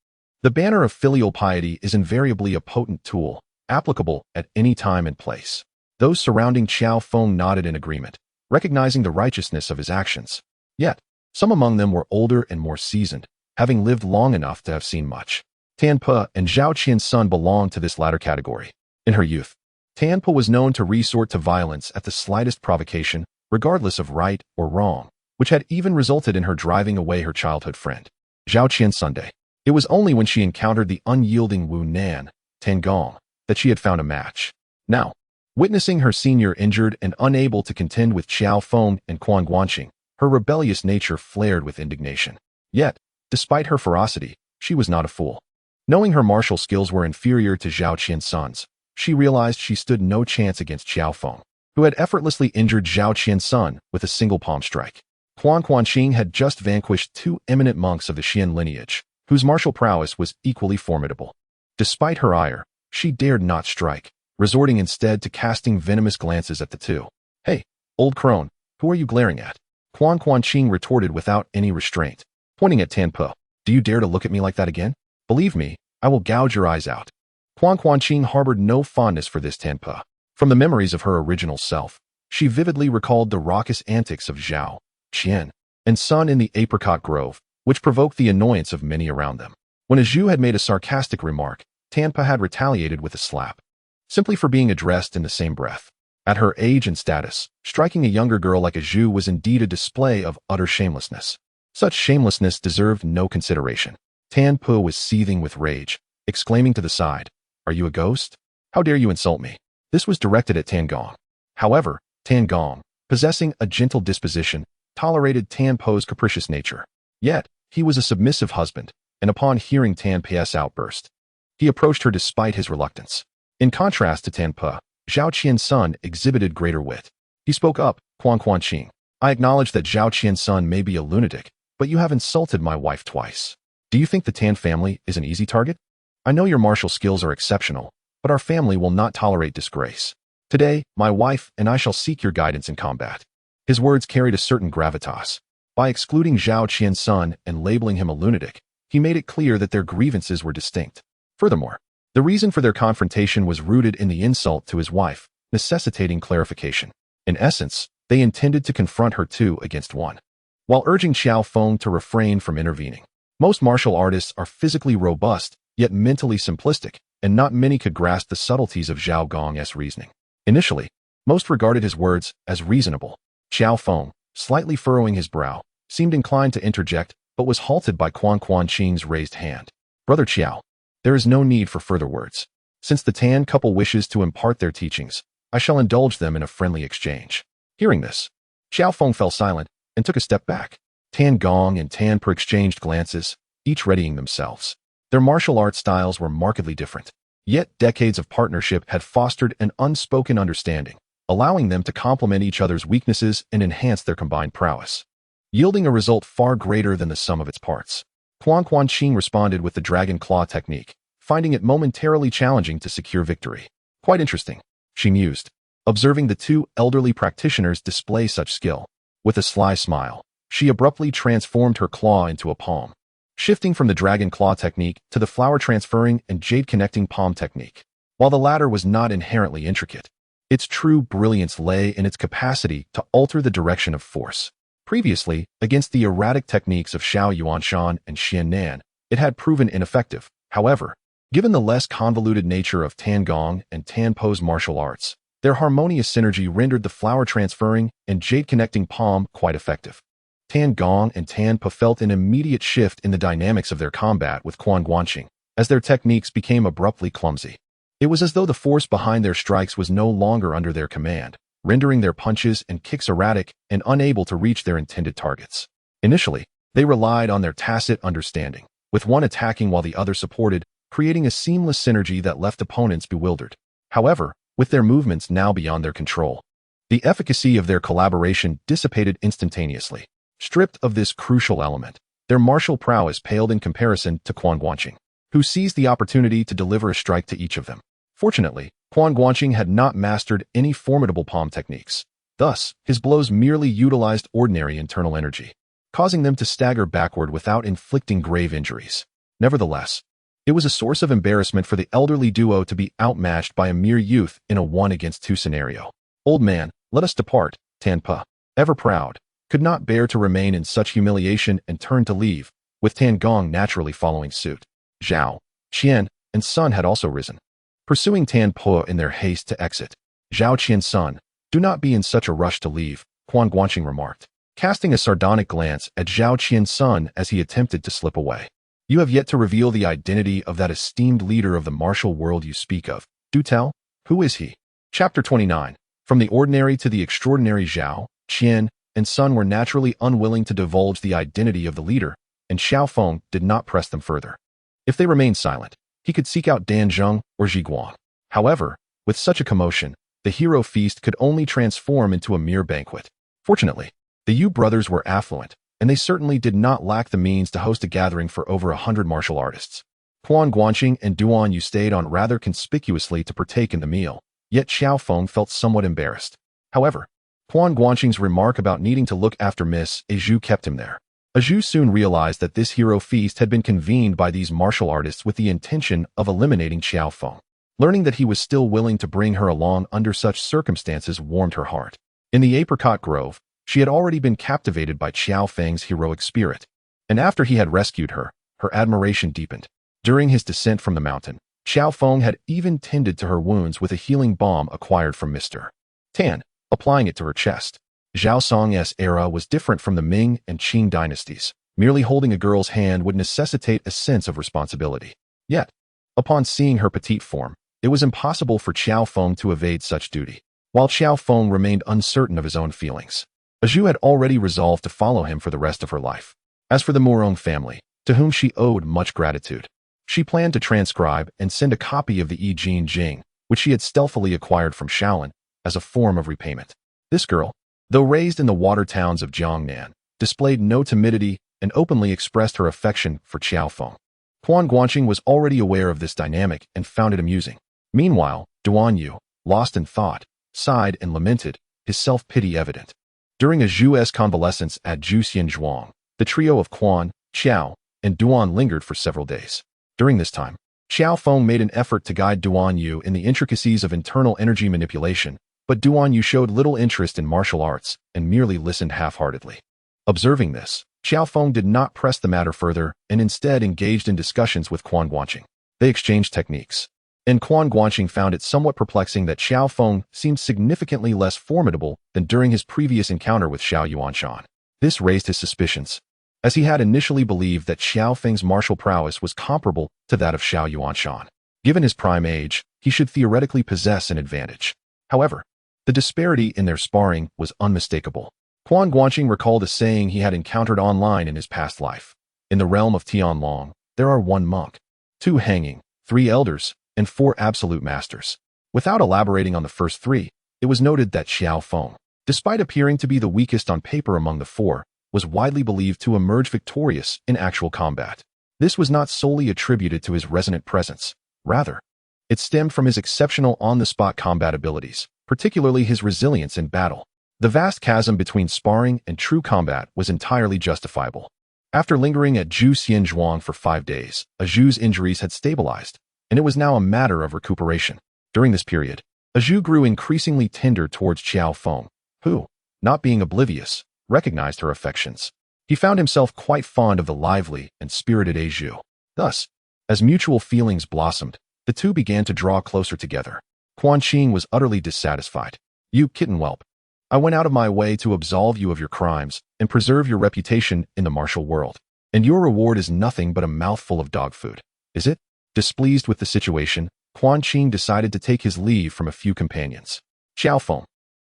The banner of filial piety is invariably a potent tool, applicable at any time and place. Those surrounding Qiao Feng nodded in agreement, recognizing the righteousness of his actions. Yet, some among them were older and more seasoned, having lived long enough to have seen much. Tanpa and Zhao Qian's son belonged to this latter category. In her youth, Tanpa was known to resort to violence at the slightest provocation, regardless of right or wrong, which had even resulted in her driving away her childhood friend, Zhao Qian's Sunday. It was only when she encountered the unyielding Wu Nan, Tan Gong, that she had found a match. Now, witnessing her senior injured and unable to contend with Qiao Feng and Quan Guanqing, her rebellious nature flared with indignation. Yet, despite her ferocity, she was not a fool. Knowing her martial skills were inferior to Zhao Qian's son's, she realized she stood no chance against Qiao Feng, who had effortlessly injured Zhao Qian's son with a single palm strike. Quan Guanqing had just vanquished 2 eminent monks of the Xian lineage, whose martial prowess was equally formidable. Despite her ire, she dared not strike, resorting instead to casting venomous glances at the two. Hey, old crone, who are you glaring at? Quan Guanqing retorted without any restraint, pointing at Tanpa. Do you dare to look at me like that again? Believe me, I will gouge your eyes out. Quan Guanqing harbored no fondness for this Tanpa. From the memories of her original self, she vividly recalled the raucous antics of Zhao, Qian, and Sun in the apricot grove, which provoked the annoyance of many around them. When a Zhu had made a sarcastic remark, Tanpa had retaliated with a slap, simply for being addressed in the same breath. At her age and status, striking a younger girl like a Zhu was indeed a display of utter shamelessness. Such shamelessness deserved no consideration. Tanpa was seething with rage, exclaiming to the side, "Are you a ghost? How dare you insult me?" This was directed at Tan Gong. However, Tan Gong, possessing a gentle disposition, tolerated Tanpa's capricious nature. Yet, he was a submissive husband, and upon hearing Tanpa's outburst, he approached her despite his reluctance. In contrast to Tanpa, Zhao Qian's son exhibited greater wit. He spoke up, Quan Guanqing. I acknowledge that Zhao Qian's son may be a lunatic, but you have insulted my wife twice. Do you think the Tan family is an easy target? I know your martial skills are exceptional, but our family will not tolerate disgrace. Today, my wife and I shall seek your guidance in combat. His words carried a certain gravitas. By excluding Zhao Qian's son and labeling him a lunatic, he made it clear that their grievances were distinct. Furthermore, the reason for their confrontation was rooted in the insult to his wife, necessitating clarification. In essence, they intended to confront her 2 against 1. While urging Qiao Feng to refrain from intervening. Most martial artists are physically robust, yet mentally simplistic, and not many could grasp the subtleties of Zhao Gong's reasoning. Initially, most regarded his words as reasonable. Qiao Feng, slightly furrowing his brow, seemed inclined to interject, but was halted by Quan Guanqing's raised hand. Brother Qiao, there is no need for further words. Since the Tan couple wishes to impart their teachings, I shall indulge them in a friendly exchange. Hearing this, Qiao Feng fell silent and took a step back. Tan Gong and Tanpa exchanged glances, each readying themselves. Their martial art styles were markedly different, yet decades of partnership had fostered an unspoken understanding, allowing them to complement each other's weaknesses and enhance their combined prowess, yielding a result far greater than the sum of its parts. Quan Guanqing responded with the Dragon Claw technique, finding it momentarily challenging to secure victory. Quite interesting, she mused, observing the 2 elderly practitioners display such skill. With a sly smile, she abruptly transformed her claw into a palm, shifting from the Dragon Claw technique to the flower transferring and jade connecting palm technique. While the latter was not inherently intricate, its true brilliance lay in its capacity to alter the direction of force. Previously, against the erratic techniques of Xiao Yuanshan and Xian Nan, it had proven ineffective. However, given the less convoluted nature of Tan Gong and Tanpa's martial arts, their harmonious synergy rendered the flower transferring and jade connecting palm quite effective. Tan Gong and Tanpa felt an immediate shift in the dynamics of their combat with Quan Guanqing, as their techniques became abruptly clumsy. It was as though the force behind their strikes was no longer under their command, rendering their punches and kicks erratic and unable to reach their intended targets. Initially, they relied on their tacit understanding, with one attacking while the other supported, creating a seamless synergy that left opponents bewildered. However, with their movements now beyond their control, the efficacy of their collaboration dissipated instantaneously. Stripped of this crucial element, their martial prowess paled in comparison to Quan Guanqing, who seized the opportunity to deliver a strike to each of them. Fortunately, Quan Guanqing had not mastered any formidable palm techniques. Thus, his blows merely utilized ordinary internal energy, causing them to stagger backward without inflicting grave injuries. Nevertheless, it was a source of embarrassment for the elderly duo to be outmatched by a mere youth in a 1-against-2 scenario. "Old man, let us depart," Tan Pa, ever proud, could not bear to remain in such humiliation and turned to leave, with Tan Gong naturally following suit. Zhao, Qian, and Sun had also risen, pursuing Tan Po in their haste to exit. "Zhao Qian-sun, do not be in such a rush to leave," Quan Guanqing remarked, casting a sardonic glance at Zhao Qian-sun as he attempted to slip away. "You have yet to reveal the identity of that esteemed leader of the martial world you speak of. Do tell, who is he?" Chapter 29. From the ordinary to the extraordinary, Zhao, Qian, and Sun were naturally unwilling to divulge the identity of the leader, and Qiao Feng did not press them further. If they remained silent, he could seek out Dan Zheng or Zhi Guang. However, with such a commotion, the hero feast could only transform into a mere banquet. Fortunately, the Yu brothers were affluent, and they certainly did not lack the means to host a gathering for over 100 martial artists. Quan Guanqing and Duan Yu stayed on rather conspicuously to partake in the meal, yet Qiao Feng felt somewhat embarrassed. However, Quan Guanqing's remark about needing to look after Miss Zhu kept him there. Zhu soon realized that this hero feast had been convened by these martial artists with the intention of eliminating Qiao Feng. Learning that he was still willing to bring her along under such circumstances warmed her heart. In the apricot grove, she had already been captivated by Qiao Feng's heroic spirit, and after he had rescued her, her admiration deepened. During his descent from the mountain, Qiao Feng had even tended to her wounds with a healing balm acquired from Mr. Tan, applying it to her chest. Zhao Song's era was different from the Ming and Qing dynasties. Merely holding a girl's hand would necessitate a sense of responsibility. Yet, upon seeing her petite form, it was impossible for Qiao Feng to evade such duty. While Qiao Feng remained uncertain of his own feelings, Zhu had already resolved to follow him for the rest of her life. As for the Murong family, to whom she owed much gratitude, she planned to transcribe and send a copy of the I Ching Jing, which she had stealthily acquired from Shaolin, as a form of repayment. This girl, though raised in the water towns of Jiangnan, displayed no timidity and openly expressed her affection for Qiao Feng. Quan Guanqing was already aware of this dynamic and found it amusing. Meanwhile, Duan Yu, lost in thought, sighed and lamented, his self-pity evident. During Zhu's convalescence at Juxianzhuang, the trio of Quan, Qiao, and Duan lingered for several days. During this time, Qiao Feng made an effort to guide Duan Yu in the intricacies of internal energy manipulation, but Duan Yu showed little interest in martial arts and merely listened half-heartedly. Observing this, Qiao Feng did not press the matter further and instead engaged in discussions with Quan Guanqing. They exchanged techniques, and Quan Guanqing found it somewhat perplexing that Qiao Feng seemed significantly less formidable than during his previous encounter with Xiao Yuanshan. This raised his suspicions, as he had initially believed that Qiao Feng's martial prowess was comparable to that of Xiao Yuanshan. Given his prime age, he should theoretically possess an advantage. However, the disparity in their sparring was unmistakable. Quan Guanqing recalled a saying he had encountered online in his past life. In the realm of Tianlong, there are 1 monk, 2 hanging, 3 elders, and 4 absolute masters. Without elaborating on the first 3, it was noted that Qiao Feng, despite appearing to be the weakest on paper among the 4, was widely believed to emerge victorious in actual combat. This was not solely attributed to his resonant presence. Rather, it stemmed from his exceptional on-the-spot combat abilities, particularly his resilience in battle. The vast chasm between sparring and true combat was entirely justifiable. After lingering at Juxianzhuang for 5 days, Zhu's injuries had stabilized, and it was now a matter of recuperation. During this period, Zhu grew increasingly tender towards Qiao Feng, who, not being oblivious, recognized her affections. He found himself quite fond of the lively and spirited Zhu. Thus, as mutual feelings blossomed, the two began to draw closer together. Quan Qing was utterly dissatisfied. "You kitten whelp. I went out of my way to absolve you of your crimes and preserve your reputation in the martial world. And your reward is nothing but a mouthful of dog food, is it?" Displeased with the situation, Quan Guanqing decided to take his leave from a few companions. Qiao Feng,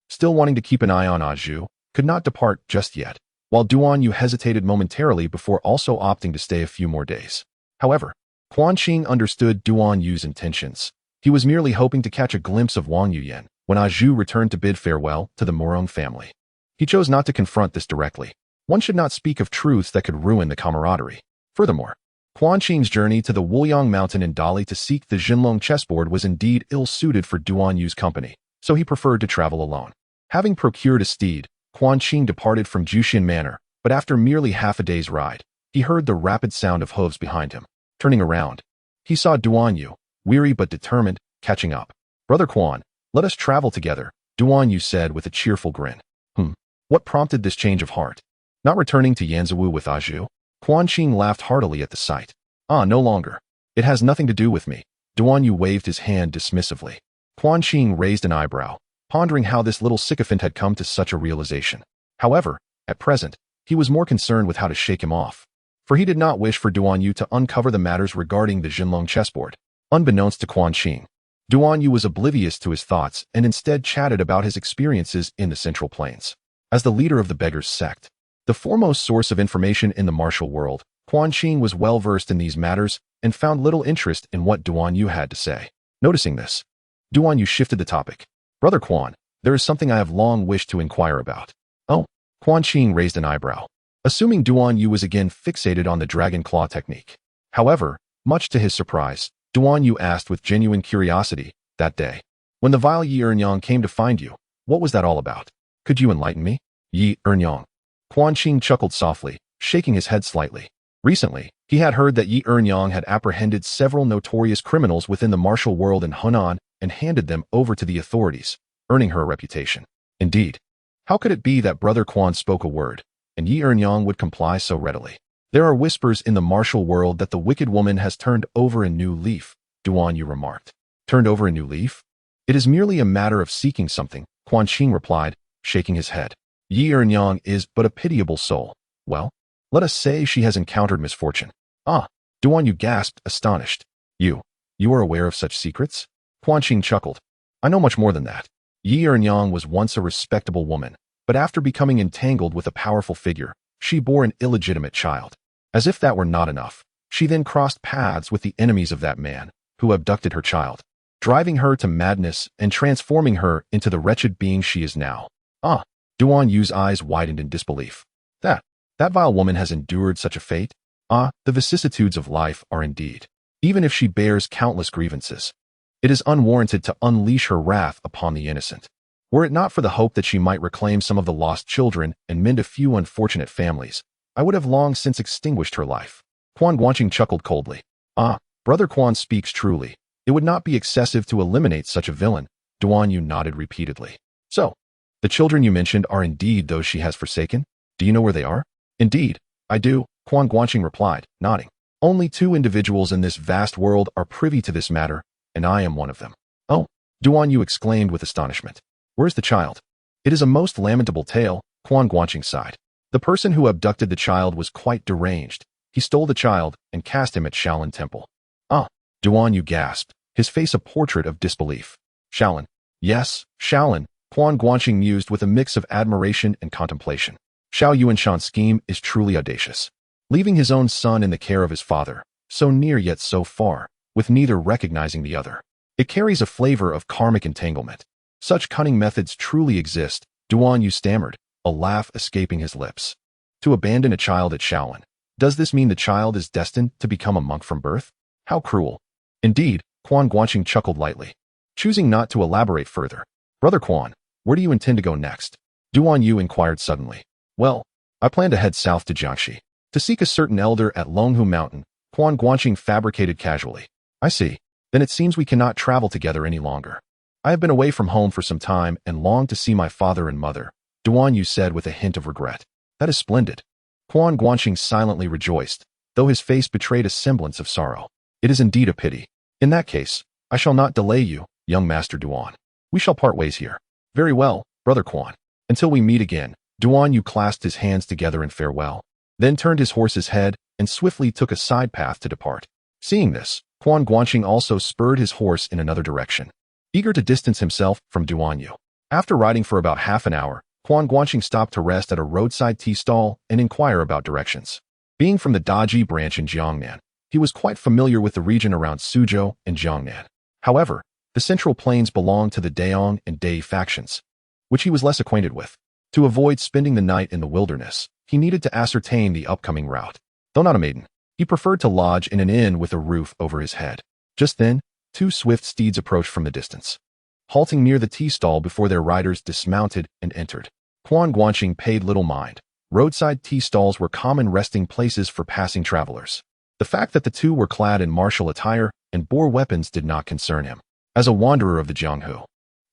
still wanting to keep an eye on Zhu, could not depart just yet, while Duan hesitated momentarily before also opting to stay a few more days. However, Quan Guanqing understood Duan intentions. He was merely hoping to catch a glimpse of Wang Yuyan when Zhu returned to bid farewell to the Morong family. He chose not to confront this directly. One should not speak of truths that could ruin the camaraderie. Furthermore, Quan Qing's journey to the Wuliang mountain in Dali to seek the Jinlong chessboard was indeed ill-suited for Duan company, so he preferred to travel alone. Having procured a steed, Quan Qing departed from Jushin Manor, but after merely half a day's ride, he heard the rapid sound of hooves behind him. Turning around, he saw Duan, weary but determined, catching up. "Brother Quan, let us travel together," Duan said with a cheerful grin. What prompted this change of heart? Not returning to Yanzhou with Zhu? Quan Qing laughed heartily at the sight. No longer. It has nothing to do with me." Duan waved his hand dismissively. Quan Qing raised an eyebrow, pondering how this little sycophant had come to such a realization. However, at present, he was more concerned with how to shake him off. For he did not wish for Duan to uncover the matters regarding the Jinlong chessboard. Unbeknownst to Quan Qing, Duan was oblivious to his thoughts and instead chatted about his experiences in the Central Plains. As the leader of the Beggars sect, the foremost source of information in the martial world, Quan Qing was well versed in these matters and found little interest in what Duan had to say. Noticing this, Duan shifted the topic. "Brother Quan, there is something I have long wished to inquire about." "Oh?" Quan Qing raised an eyebrow, assuming Duan was again fixated on the dragon claw technique. However, much to his surprise, Duan asked with genuine curiosity, "That day, when the vile Yi Ernyang came to find you, what was that all about? Could you enlighten me?" "Yi Ernyang." Quan Qing chuckled softly, shaking his head slightly. Recently, he had heard that Yi Ernyang had apprehended several notorious criminals within the martial world in Hunan and handed them over to the authorities, earning her a reputation. Indeed, how could it be that Brother Quan spoke a word, and Yi Ernyang would comply so readily? "There are whispers in the martial world that the wicked woman has turned over a new leaf," Duan remarked. "Turned over a new leaf? It is merely a matter of seeking something," Quan Qing replied, shaking his head. "Yi Ernyang is but a pitiable soul. Well, let us say she has encountered misfortune." Duan gasped, astonished. You are aware of such secrets?" Quan Qing chuckled. "I know much more than that. Yi Ernyang was once a respectable woman, but after becoming entangled with a powerful figure, she bore an illegitimate child. As if that were not enough, she then crossed paths with the enemies of that man, who abducted her child, driving her to madness and transforming her into the wretched being she is now." Duan eyes widened in disbelief. That vile woman has endured such a fate? The vicissitudes of life are indeed. Even if she bears countless grievances, it is unwarranted to unleash her wrath upon the innocent. Were it not for the hope that she might reclaim some of the lost children and mend a few unfortunate families, I would have long since extinguished her life. Quan Guanqing chuckled coldly. Brother Quan speaks truly. It would not be excessive to eliminate such a villain." Duan nodded repeatedly. "So, the children you mentioned are indeed those she has forsaken? Do you know where they are?" "Indeed, I do," Quan Guanqing replied, nodding. "Only 2 individuals in this vast world are privy to this matter, and I am one of them." "Oh!" Duan exclaimed with astonishment. "Where is the child?" "It is a most lamentable tale," Quan Guanqing sighed. "The person who abducted the child was quite deranged. He stole the child and cast him at Shaolin Temple." Duan gasped, his face a portrait of disbelief. "Shaolin?" "Yes, Shaolin," Quan Guanqing mused with a mix of admiration and contemplation. "Xiao Yuanshan's scheme is truly audacious. Leaving his own son in the care of his father, so near yet so far, with neither recognizing the other. It carries a flavor of karmic entanglement. Such cunning methods truly exist," Duan stammered, a laugh escaping his lips. "To abandon a child at Shaolin, does this mean the child is destined to become a monk from birth? How cruel." "Indeed," Quan Guanqing chuckled lightly, choosing not to elaborate further. "Brother Quan, where do you intend to go next?" Duan inquired suddenly. "Well, I plan to head south to Jiangxi, to seek a certain elder at Longhu Mountain," Quan Guanqing fabricated casually. "I see. Then it seems we cannot travel together any longer. I have been away from home for some time and long to see my father and mother," Duan said with a hint of regret. "That is splendid." Quan Guanqing silently rejoiced, though his face betrayed a semblance of sorrow. "It is indeed a pity. In that case, I shall not delay you, young Master Duan. We shall part ways here." "Very well, Brother Quan. Until we meet again." Duan clasped his hands together in farewell, then turned his horse's head and swiftly took a side path to depart. Seeing this, Quan Guanqing also spurred his horse in another direction, eager to distance himself from Duanyu. After riding for about half an hour, Quan Guanqing stopped to rest at a roadside tea stall and inquire about directions. Being from the Daji branch in Jiangnan, he was quite familiar with the region around Suzhou and Jiangnan. However, the Central Plains belonged to the Daong and Dai factions, which he was less acquainted with. To avoid spending the night in the wilderness, he needed to ascertain the upcoming route. Though not a maiden, he preferred to lodge in an inn with a roof over his head. Just then, two swift steeds approached from the distance, halting near the tea stall before their riders dismounted and entered. Quan Guanqing paid little mind. Roadside tea stalls were common resting places for passing travelers. The fact that the two were clad in martial attire and bore weapons did not concern him. As a wanderer of the Jianghu,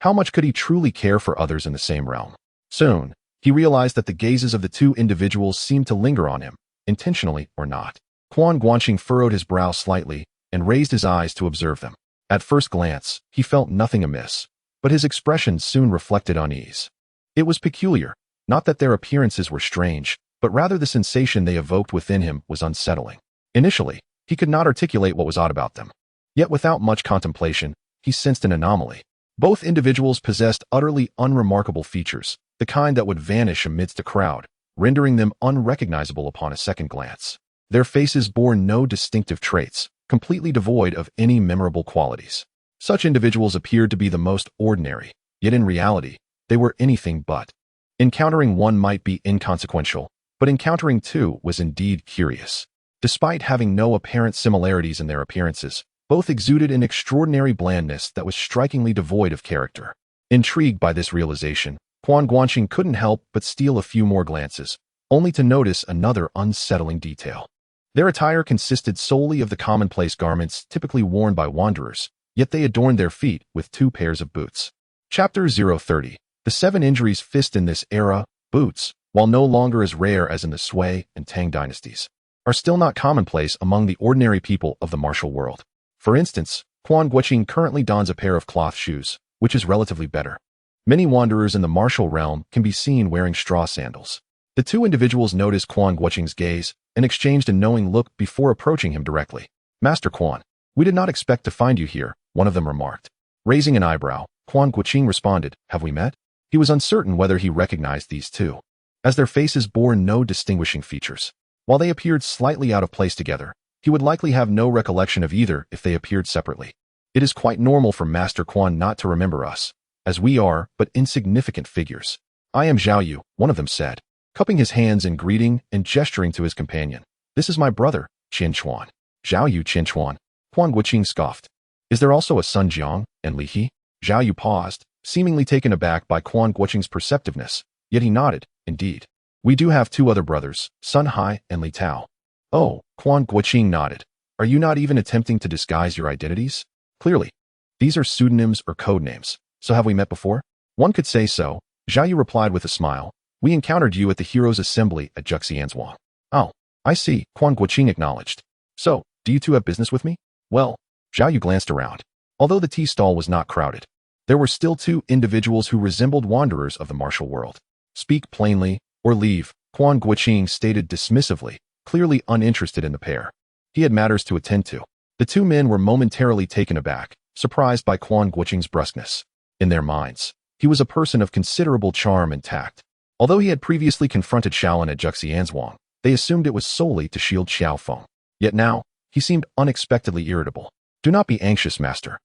how much could he truly care for others in the same realm? Soon, he realized that the gazes of the two individuals seemed to linger on him, intentionally or not. Quan Guanqing furrowed his brow slightly and raised his eyes to observe them. At first glance, he felt nothing amiss, but his expression soon reflected unease. It was peculiar, not that their appearances were strange, but rather the sensation they evoked within him was unsettling. Initially, he could not articulate what was odd about them. Yet without much contemplation, he sensed an anomaly. Both individuals possessed utterly unremarkable features, the kind that would vanish amidst a crowd, rendering them unrecognizable upon a second glance. Their faces bore no distinctive traits, completely devoid of any memorable qualities. Such individuals appeared to be the most ordinary, yet in reality, they were anything but. Encountering one might be inconsequential, but encountering two was indeed curious. Despite having no apparent similarities in their appearances, both exuded an extraordinary blandness that was strikingly devoid of character. Intrigued by this realization, Quan Guanqing couldn't help but steal a few more glances, only to notice another unsettling detail. Their attire consisted solely of the commonplace garments typically worn by wanderers, yet they adorned their feet with 2 pairs of boots. Chapter 030. The 7 injuries faced in this era. Boots, while no longer as rare as in the Sui and Tang dynasties, are still not commonplace among the ordinary people of the martial world. For instance, Quan Guanqing currently dons a pair of cloth shoes, which is relatively better. Many wanderers in the martial realm can be seen wearing straw sandals. The two individuals noticed Quan Guanqing's gaze and exchanged a knowing look before approaching him directly. "Master Quan, we did not expect to find you here," one of them remarked. Raising an eyebrow, Quan Guanqing responded, "Have we met?" He was uncertain whether he recognized these two, as their faces bore no distinguishing features. While they appeared slightly out of place together, he would likely have no recollection of either if they appeared separately. "It is quite normal for Master Quan not to remember us, as we are but insignificant figures. I am Zhao Yu," one of them said, cupping his hands in greeting and gesturing to his companion. "This is my brother, Qian Chuan." "Zhao Yu Qian Chuan," Quan Guanqing scoffed. "Is there also a Sun Jiang and Li He?" Zhao Yu paused, seemingly taken aback by Quan Guanqing's perceptiveness, yet he nodded, "Indeed. We do have 2 other brothers, Sun Hai and Li Tao." "Oh," Quan Guanqing nodded. "Are you not even attempting to disguise your identities?" "Clearly. These are pseudonyms or code names. So have we met before?" "One could say so," Zhao Yu replied with a smile. "We encountered you at the Heroes' Assembly at Juxianzhuang." "Oh, I see," Quan Guanqing acknowledged. "So, do you two have business with me?" "Well," Zhao Yu glanced around. Although the tea stall was not crowded, there were still 2 individuals who resembled wanderers of the martial world. "Speak plainly, or leave," Quan Guanqing stated dismissively, clearly uninterested in the pair. He had matters to attend to. The 2 men were momentarily taken aback, surprised by Quan Guanqing's brusqueness. In their minds, he was a person of considerable charm and tact. Although he had previously confronted Shaolin at Juxianzhuang, they assumed it was solely to shield Qiao Feng. Yet now, he seemed unexpectedly irritable. "Do not be anxious, master,"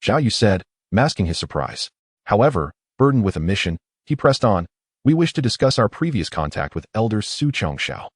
Zhao Yu said, masking his surprise. However, burdened with a mission, he pressed on. "We wish to discuss our previous contact with Elder Su Chongxiao."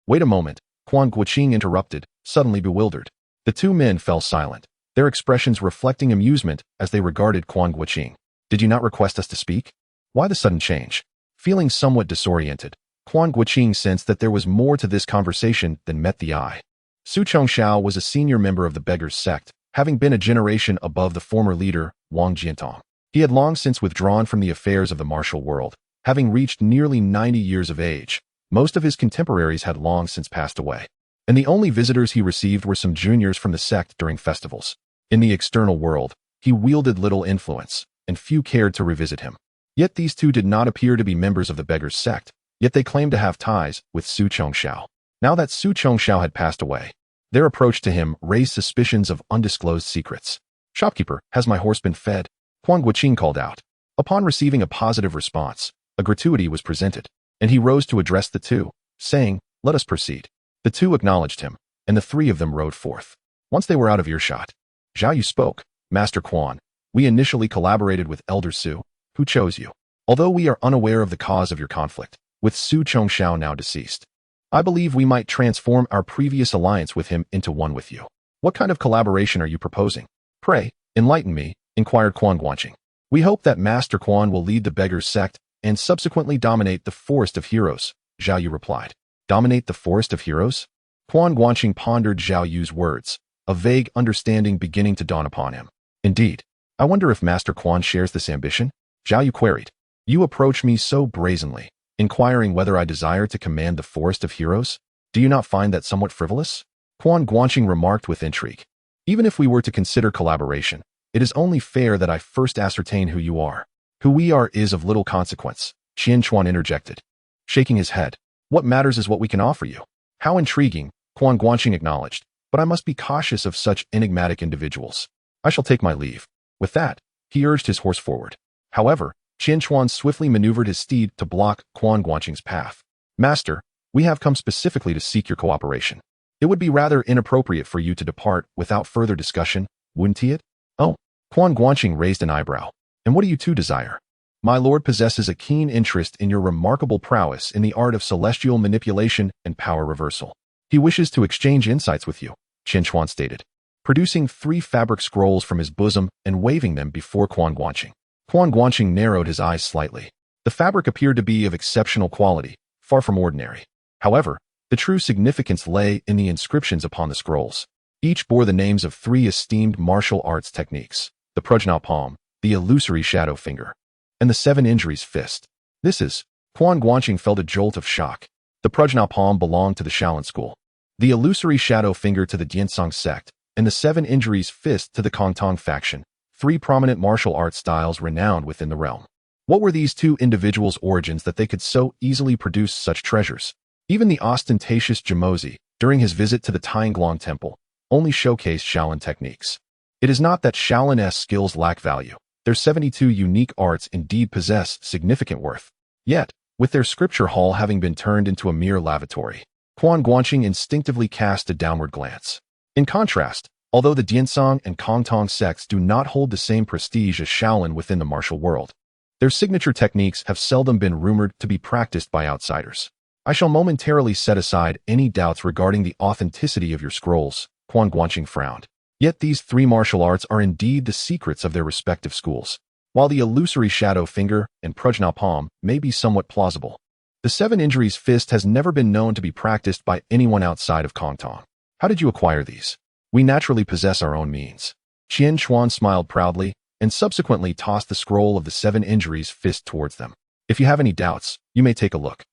Wait a moment," Quan Guanqing interrupted, suddenly bewildered. The 2 men fell silent, their expressions reflecting amusement as they regarded Quan Guanqing. "Did you not request us to speak? Why the sudden change?" Feeling somewhat disoriented, Quan Guanqing sensed that there was more to this conversation than met the eye. Su Chongxiao was a senior member of the Beggars sect, having been a generation above the former leader, Wang Jiantong. He had long since withdrawn from the affairs of the martial world, having reached nearly 90 years of age. Most of his contemporaries had long since passed away, and the only visitors he received were some juniors from the sect during festivals. In the external world, he wielded little influence, and few cared to revisit him. Yet these 2 did not appear to be members of the Beggars sect, yet they claimed to have ties with Su Chongxiao. Now that Su Chongxiao had passed away, Their approach to him raised suspicions of undisclosed secrets. "Shopkeeper, has my horse been fed?" Quan Guanqing called out. Upon receiving a positive response, a gratuity was presented, and he rose to address the two, saying, "Let us proceed." The two acknowledged him, and the three of them rode forth. Once they were out of earshot, Zhao Yu spoke, "Master Quan, we initially collaborated with Elder Su, who chose you. Although we are unaware of the cause of your conflict, with Su Chongxiao now deceased, I believe we might transform our previous alliance with him into one with you. What kind of collaboration are you proposing? Pray, enlighten me," inquired Quan Guanqing. "We hope that Master Quan will lead the Beggars sect and subsequently dominate the Forest of Heroes," Zhao Yu replied. "Dominate the Forest of Heroes?" Quan Guanqing pondered Zhao Yu's words, a vague understanding beginning to dawn upon him. "Indeed, I wonder if Master Quan shares this ambition?" Zhao Yu queried. "You approach me so brazenly, inquiring whether I desire to command the Forest of Heroes? Do you not find that somewhat frivolous?" Quan Guanqing remarked with intrigue. "Even if we were to consider collaboration, it is only fair that I first ascertain who you are." "Who we are is of little consequence," Qian Chuan interjected, shaking his head. "What matters is what we can offer you." "How intriguing," Quan Guanqing acknowledged, "but I must be cautious of such enigmatic individuals. I shall take my leave." With that, he urged his horse forward. However, Qian Chuan swiftly maneuvered his steed to block Quan Guanqing's path. "Master, we have come specifically to seek your cooperation. It would be rather inappropriate for you to depart without further discussion, wouldn't it?" "Oh," Quan Guanqing raised an eyebrow. "And what do you two desire?" "My lord possesses a keen interest in your remarkable prowess in the art of celestial manipulation and power reversal. He wishes to exchange insights with you," Qian Chuan stated, producing 3 fabric scrolls from his bosom and waving them before Quan Guanqing. Quan Guanqing narrowed his eyes slightly. The fabric appeared to be of exceptional quality, far from ordinary. However, the true significance lay in the inscriptions upon the scrolls. Each bore the names of 3 esteemed martial arts techniques: the Prajna Palm, the illusory Shadow Finger, and the 7 Injuries Fist. This is... Quan Guanqing felt a jolt of shock. The Prajna Palm belonged to the Shaolin school, the illusory Shadow Finger to the Diansong sect, and the 7 Injuries Fist to the Kongtong faction, 3 prominent martial arts styles renowned within the realm. What were these 2 individuals' origins that they could so easily produce such treasures? Even the ostentatious Jimozi, during his visit to the Tianglong Temple, only showcased Shaolin techniques. It is not that Shaolin-esque skills lack value. Their 72 unique arts indeed possess significant worth. Yet, with their scripture hall having been turned into a mere lavatory, Quan Guanqing instinctively cast a downward glance. In contrast, although the Diansong and Kongtong sects do not hold the same prestige as Shaolin within the martial world, their signature techniques have seldom been rumored to be practiced by outsiders. "I shall momentarily set aside any doubts regarding the authenticity of your scrolls," Quan Guanqing frowned. Yet these 3 martial arts are indeed the secrets of their respective schools. While the illusory Shadow Finger and Prajna Palm may be somewhat plausible, the 7 Injuries Fist has never been known to be practiced by anyone outside of Kongtong. "How did you acquire these?" "We naturally possess our own means." Qian Chuan smiled proudly and subsequently tossed the scroll of the 7 Injuries Fist towards them. "If you have any doubts, you may take a look."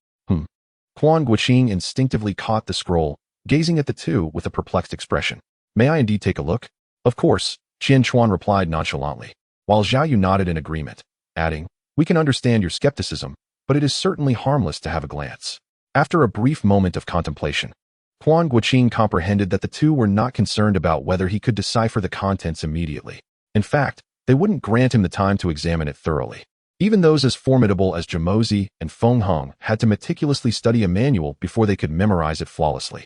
Quan Guanqing instinctively caught the scroll, gazing at the two with a perplexed expression. "May I indeed take a look?" "Of course," Qian Chuan replied nonchalantly, while Zhao Yu nodded in agreement, adding, "We can understand your skepticism, but it is certainly harmless to have a glance." After a brief moment of contemplation, Quan Guanqing comprehended that the two were not concerned about whether he could decipher the contents immediately. In fact, they wouldn't grant him the time to examine it thoroughly. Even those as formidable as Jimozi and Feng Hong had to meticulously study a manual before they could memorize it flawlessly.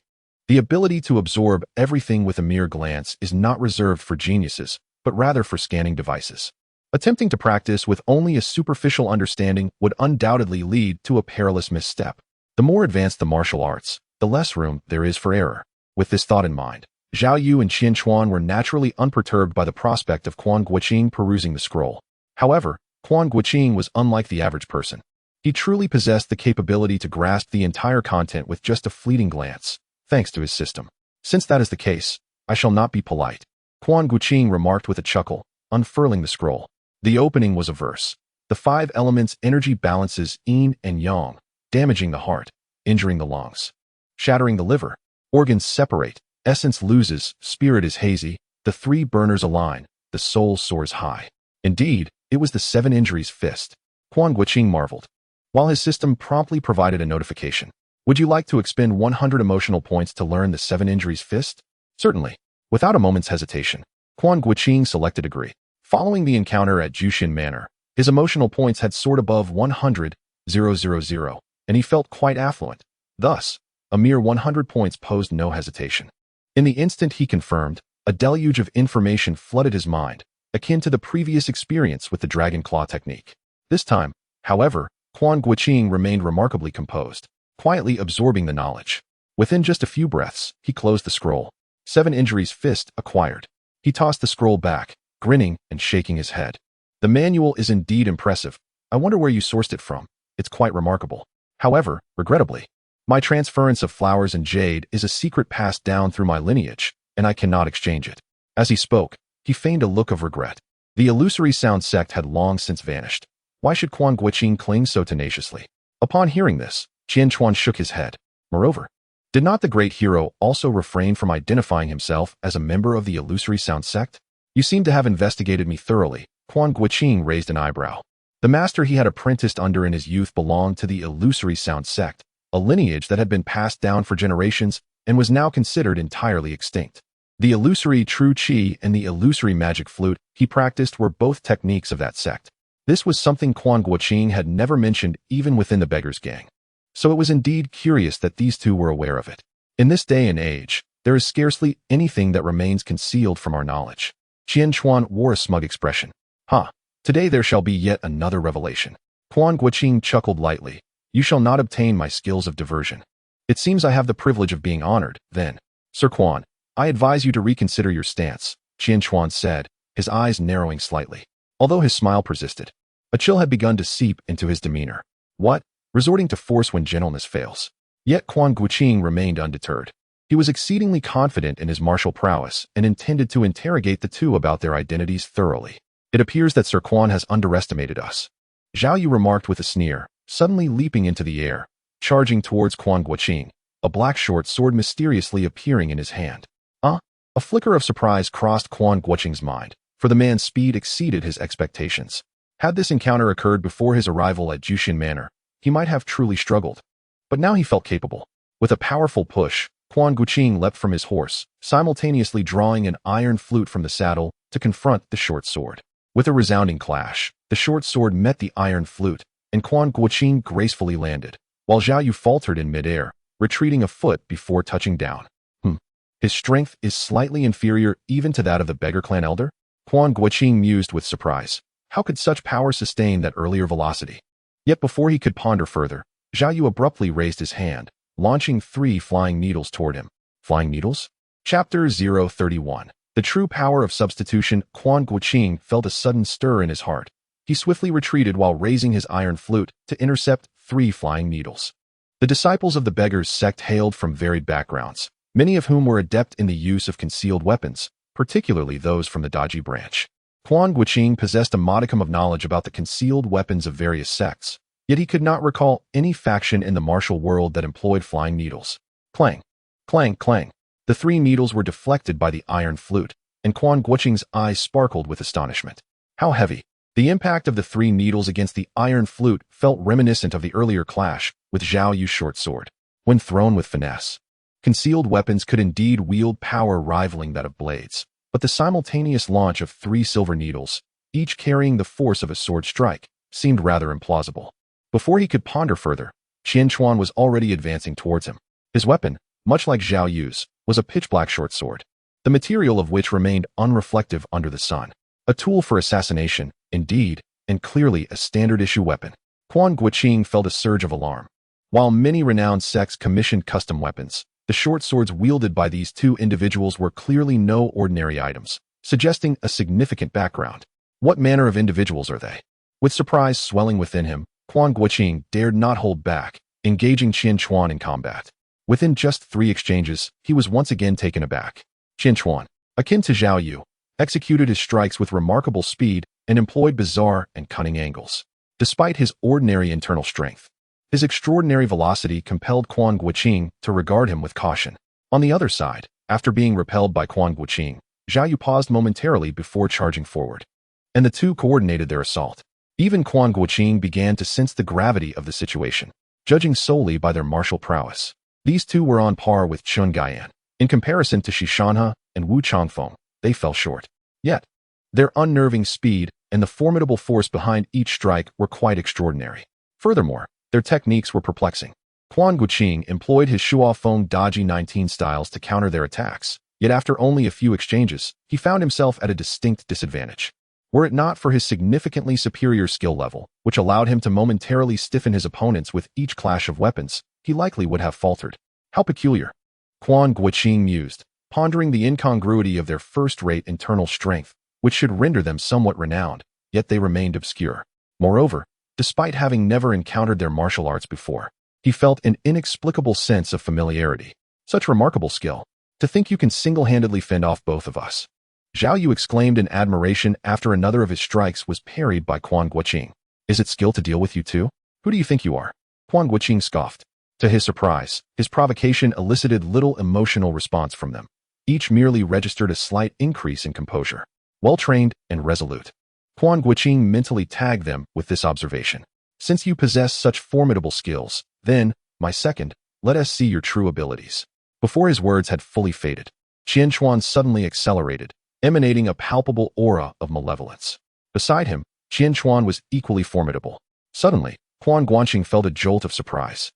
The ability to absorb everything with a mere glance is not reserved for geniuses, but rather for scanning devices. Attempting to practice with only a superficial understanding would undoubtedly lead to a perilous misstep. The more advanced the martial arts, the less room there is for error. With this thought in mind, Zhao Yu and Qian Chuan were naturally unperturbed by the prospect of Quan Guanqing perusing the scroll. However, Quan Guanqing was unlike the average person. He truly possessed the capability to grasp the entire content with just a fleeting glance, thanks to his system. "Since that is the case, I shall not be polite," Quan Guanqing remarked with a chuckle, unfurling the scroll. The opening was a verse. "The 5 elements energy balances yin and yang, damaging the heart, injuring the lungs, shattering the liver, organs separate, essence loses, spirit is hazy, the 3 burners align, the soul soars high." Indeed, it was the 7 Injuries Fist. Quan Guanqing marveled, while his system promptly provided a notification. "Would you like to expend 100 emotional points to learn the 7 Injuries Fist?" Certainly. Without a moment's hesitation, Quan Guanqing selected agree. Following the encounter at Jushin Manor, his emotional points had soared above 100,000, and he felt quite affluent. Thus, a mere 100 points posed no hesitation. In the instant he confirmed, a deluge of information flooded his mind, akin to the previous experience with the Dragon Claw technique. This time, however, Quan Guanqing remained remarkably composed, quietly absorbing the knowledge. Within just a few breaths, he closed the scroll. 7 injuries fist acquired. He tossed the scroll back, grinning and shaking his head. The manual is indeed impressive. I wonder where you sourced it from. It's quite remarkable. However, regrettably, my transference of flowers and jade is a secret passed down through my lineage, and I cannot exchange it. As he spoke, he feigned a look of regret. The illusory sound sect had long since vanished. Why should Quan Guanqing cling so tenaciously? Upon hearing this, Qianquan shook his head. Moreover, did not the great hero also refrain from identifying himself as a member of the illusory sound sect? You seem to have investigated me thoroughly. Quan Guanqing raised an eyebrow. The master he had apprenticed under in his youth belonged to the illusory sound sect, a lineage that had been passed down for generations and was now considered entirely extinct. The illusory true qi and the illusory magic flute he practiced were both techniques of that sect. This was something Quan Guanqing had never mentioned even within the beggar's gang. So it was indeed curious that these two were aware of it. In this day and age, there is scarcely anything that remains concealed from our knowledge. Qianquan wore a smug expression. Today there shall be yet another revelation. Quan Guanqing chuckled lightly. You shall not obtain my skills of diversion. It seems I have the privilege of being honored, then. Sir Quan, I advise you to reconsider your stance, Qianquan said, his eyes narrowing slightly. Although his smile persisted, a chill had begun to seep into his demeanor. What? Resorting to force when gentleness fails. Yet Quan Guanqing remained undeterred. He was exceedingly confident in his martial prowess and intended to interrogate the two about their identities thoroughly. It appears that Sir Quan has underestimated us, Zhao Yu remarked with a sneer, suddenly leaping into the air, charging towards Quan Guanqing, a black short sword mysteriously appearing in his hand. A flicker of surprise crossed Quan Guanqing's mind, for the man's speed exceeded his expectations. Had this encounter occurred before his arrival at Jushin Manor, he might have truly struggled. But now he felt capable. With a powerful push, Quan Guanqing leapt from his horse, simultaneously drawing an iron flute from the saddle to confront the short sword. With a resounding clash, the short sword met the iron flute, and Quan Guanqing gracefully landed, while Zhao Yu faltered in midair, retreating a foot before touching down. His strength is slightly inferior even to that of the beggar clan elder? Quan Guanqing mused with surprise. How could such power sustain that earlier velocity? Yet before he could ponder further, Zhao Yu abruptly raised his hand, launching 3 flying needles toward him. Flying needles? Chapter 031. The true power of substitution. Quan Guanqing felt a sudden stir in his heart. He swiftly retreated while raising his iron flute to intercept 3 flying needles. The disciples of the beggar's sect hailed from varied backgrounds, many of whom were adept in the use of concealed weapons, particularly those from the Daji branch. Quan Guanqing possessed a modicum of knowledge about the concealed weapons of various sects, yet he could not recall any faction in the martial world that employed flying needles. Clang, clang, clang. The 3 needles were deflected by the iron flute, and Quan Guanqing's eyes sparkled with astonishment. How heavy! The impact of the 3 needles against the iron flute felt reminiscent of the earlier clash with Zhao Yu's short sword. When thrown with finesse, concealed weapons could indeed wield power rivaling that of blades, but the simultaneous launch of 3 silver needles, each carrying the force of a sword strike, seemed rather implausible. Before he could ponder further, Qianquan was already advancing towards him. His weapon, much like Zhao Yu's, was a pitch-black short sword, the material of which remained unreflective under the sun. A tool for assassination, indeed, and clearly a standard-issue weapon. Quan Guanqing felt a surge of alarm. While many renowned sects commissioned custom weapons, the short swords wielded by these 2 individuals were clearly no ordinary items, suggesting a significant background. What manner of individuals are they? With surprise swelling within him, Quan Guanqing dared not hold back, engaging Qianquan in combat. Within just 3 exchanges, he was once again taken aback. Qianquan, akin to Zhao Yu, executed his strikes with remarkable speed and employed bizarre and cunning angles. Despite his ordinary internal strength, his extraordinary velocity compelled Quan Guanqing to regard him with caution. On the other side, after being repelled by Quan Guanqing, Zhao Yu paused momentarily before charging forward, and the 2 coordinated their assault. Even Quan Guanqing began to sense the gravity of the situation, judging solely by their martial prowess. These 2 were on par with Chun Gaian, In comparison to Shishanhe and Wu Changfeng, they fell short. Yet, their unnerving speed and the formidable force behind each strike were quite extraordinary. Furthermore, their techniques were perplexing. Quan Guanqing employed his Qiao Feng dodgy 19 styles to counter their attacks, yet after only a few exchanges, he found himself at a distinct disadvantage. Were it not for his significantly superior skill level, which allowed him to momentarily stiffen his opponents with each clash of weapons, he likely would have faltered. How peculiar. Quan Guanqing mused, pondering the incongruity of their first-rate internal strength, which should render them somewhat renowned, yet they remained obscure. Moreover, despite having never encountered their martial arts before, he felt an inexplicable sense of familiarity. Such remarkable skill. To think you can single-handedly fend off both of us. Zhao Yu exclaimed in admiration after another of his strikes was parried by Quan Guanqing. Is it skill to deal with you too? Who do you think you are? Quan Guanqing scoffed. To his surprise, his provocation elicited little emotional response from them. Each merely registered a slight increase in composure. Well-trained and resolute. Quan Guanqing mentally tagged them with this observation. Since you possess such formidable skills, then, my second, let us see your true abilities. Before his words had fully faded, Qian Chuan suddenly accelerated, emanating a palpable aura of malevolence. Beside him, Qian Chuan was equally formidable. Suddenly, Quan Guanqing felt a jolt of surprise.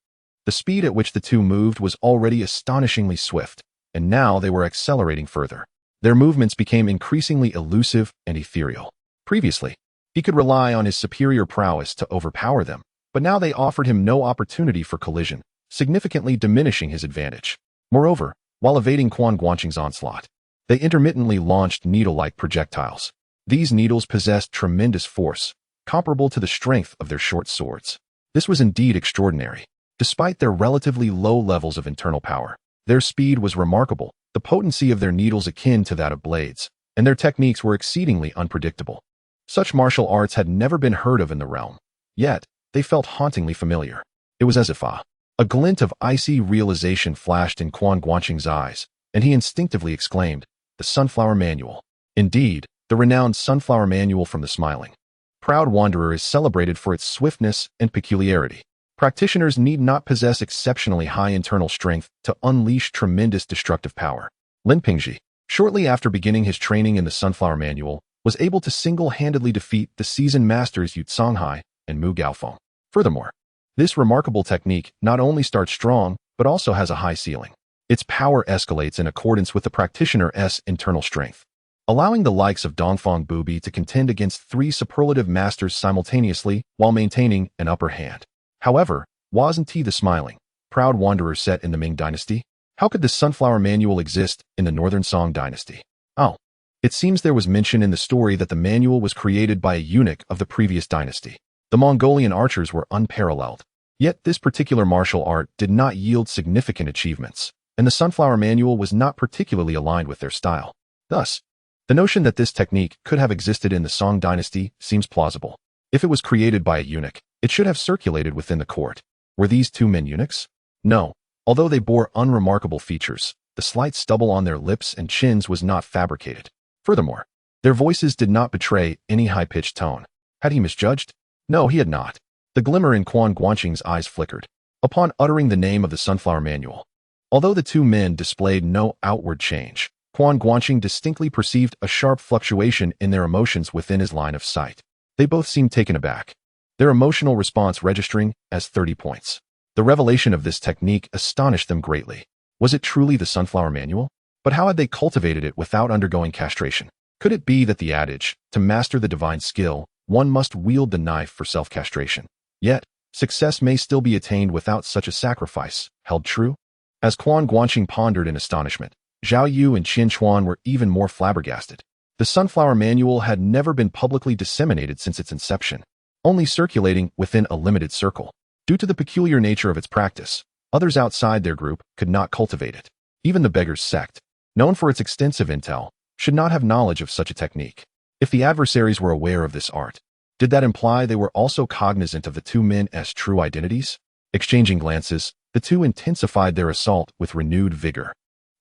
The speed at which the two moved was already astonishingly swift, and now they were accelerating further. Their movements became increasingly elusive and ethereal. Previously, he could rely on his superior prowess to overpower them, but now they offered him no opportunity for collision, significantly diminishing his advantage. Moreover, while evading Quan Guanqing's onslaught, they intermittently launched needle-like projectiles. These needles possessed tremendous force, comparable to the strength of their short swords. This was indeed extraordinary. Despite their relatively low levels of internal power, their speed was remarkable, the potency of their needles akin to that of blades, and their techniques were exceedingly unpredictable. Such martial arts had never been heard of in the realm, yet they felt hauntingly familiar. It was as if a glint of icy realization flashed in Quan Guanqing's eyes, and he instinctively exclaimed, "The Sunflower Manual." Indeed, the renowned Sunflower Manual from the Smiling Proud Wanderer is celebrated for its swiftness and peculiarity. Practitioners need not possess exceptionally high internal strength to unleash tremendous destructive power. Lin Pingzhi, shortly after beginning his training in the Sunflower Manual, was able to single-handedly defeat the seasoned masters Yu Songhai and Mu Gaofeng. Furthermore, this remarkable technique not only starts strong, but also has a high ceiling. Its power escalates in accordance with the practitioner's internal strength, allowing the likes of Dongfang Bubi to contend against 3 superlative masters simultaneously while maintaining an upper hand. However, wasn't he the Smiling Proud Wanderer set in the Ming Dynasty? How could the Sunflower Manual exist in the Northern Song Dynasty? Oh, it seems there was mention in the story that the manual was created by a eunuch of the previous dynasty. The Mongolian archers were unparalleled. Yet this particular martial art did not yield significant achievements, and the Sunflower Manual was not particularly aligned with their style. Thus, the notion that this technique could have existed in the Song Dynasty seems plausible. If it was created by a eunuch, it should have circulated within the court. Were these 2 men eunuchs? No. Although they bore unremarkable features, the slight stubble on their lips and chins was not fabricated. Furthermore, their voices did not betray any high-pitched tone. Had he misjudged? No, he had not. The glimmer in Quan Guanqing's eyes flickered upon uttering the name of the Sunflower Manual. Although the 2 men displayed no outward change, Quan Guanqing distinctly perceived a sharp fluctuation in their emotions within his line of sight. They both seemed taken aback, their emotional response registering as 30 points. The revelation of this technique astonished them greatly. Was it truly the Sunflower Manual? But how had they cultivated it without undergoing castration? Could it be that the adage, to master the divine skill, one must wield the knife for self-castration? Yet, success may still be attained without such a sacrifice, held true? As Quan Guanqing pondered in astonishment, Zhao Yu and Qian Chuan were even more flabbergasted. The Sunflower Manual had never been publicly disseminated since its inception, only circulating within a limited circle. Due to the peculiar nature of its practice, others outside their group could not cultivate it. Even the Beggars sect, known for its extensive intel, should not have knowledge of such a technique. If the adversaries were aware of this art, did that imply they were also cognizant of the 2 men's true identities? Exchanging glances, the 2 intensified their assault with renewed vigor.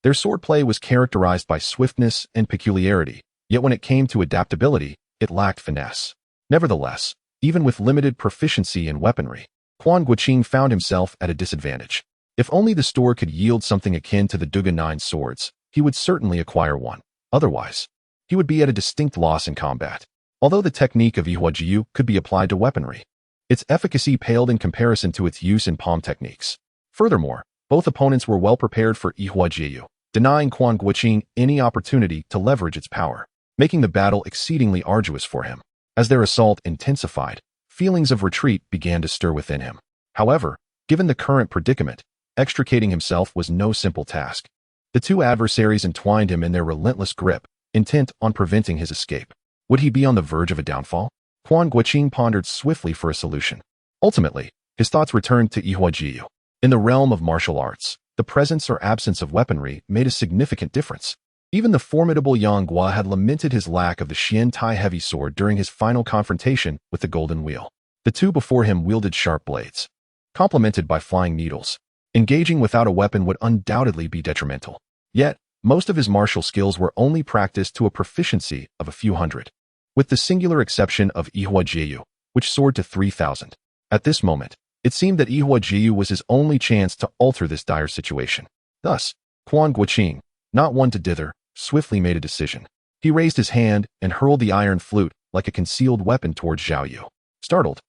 Their swordplay was characterized by swiftness and peculiarity, yet when it came to adaptability, it lacked finesse. Nevertheless, even with limited proficiency in weaponry, Quan Guanqing found himself at a disadvantage. If only the store could yield something akin to the Duga 9 swords, he would certainly acquire one. Otherwise, he would be at a distinct loss in combat. Although the technique of Yihuajiu could be applied to weaponry, its efficacy paled in comparison to its use in palm techniques. Furthermore, both opponents were well prepared for Yihuajiu, denying Quan Guanqing any opportunity to leverage its power, making the battle exceedingly arduous for him. As their assault intensified, feelings of retreat began to stir within him. However, given the current predicament, extricating himself was no simple task. The two adversaries entwined him in their relentless grip, intent on preventing his escape. Would he be on the verge of a downfall? Quan Guanqing pondered swiftly for a solution. Ultimately, his thoughts returned to Yihuajiu. In the realm of martial arts, the presence or absence of weaponry made a significant difference. Even the formidable Yang Gua had lamented his lack of the Xian Tai heavy sword during his final confrontation with the Golden Wheel. The two before him wielded sharp blades, complemented by flying needles. Engaging without a weapon would undoubtedly be detrimental. Yet, most of his martial skills were only practiced to a proficiency of a few hundred, with the singular exception of Yihuajiu, which soared to 3,000. At this moment, it seemed that Yihuajiu was his only chance to alter this dire situation. Thus, Quan Guanqing, not one to dither, swiftly made a decision. He raised his hand and hurled the iron flute like a concealed weapon towards Zhao Yu. Startled,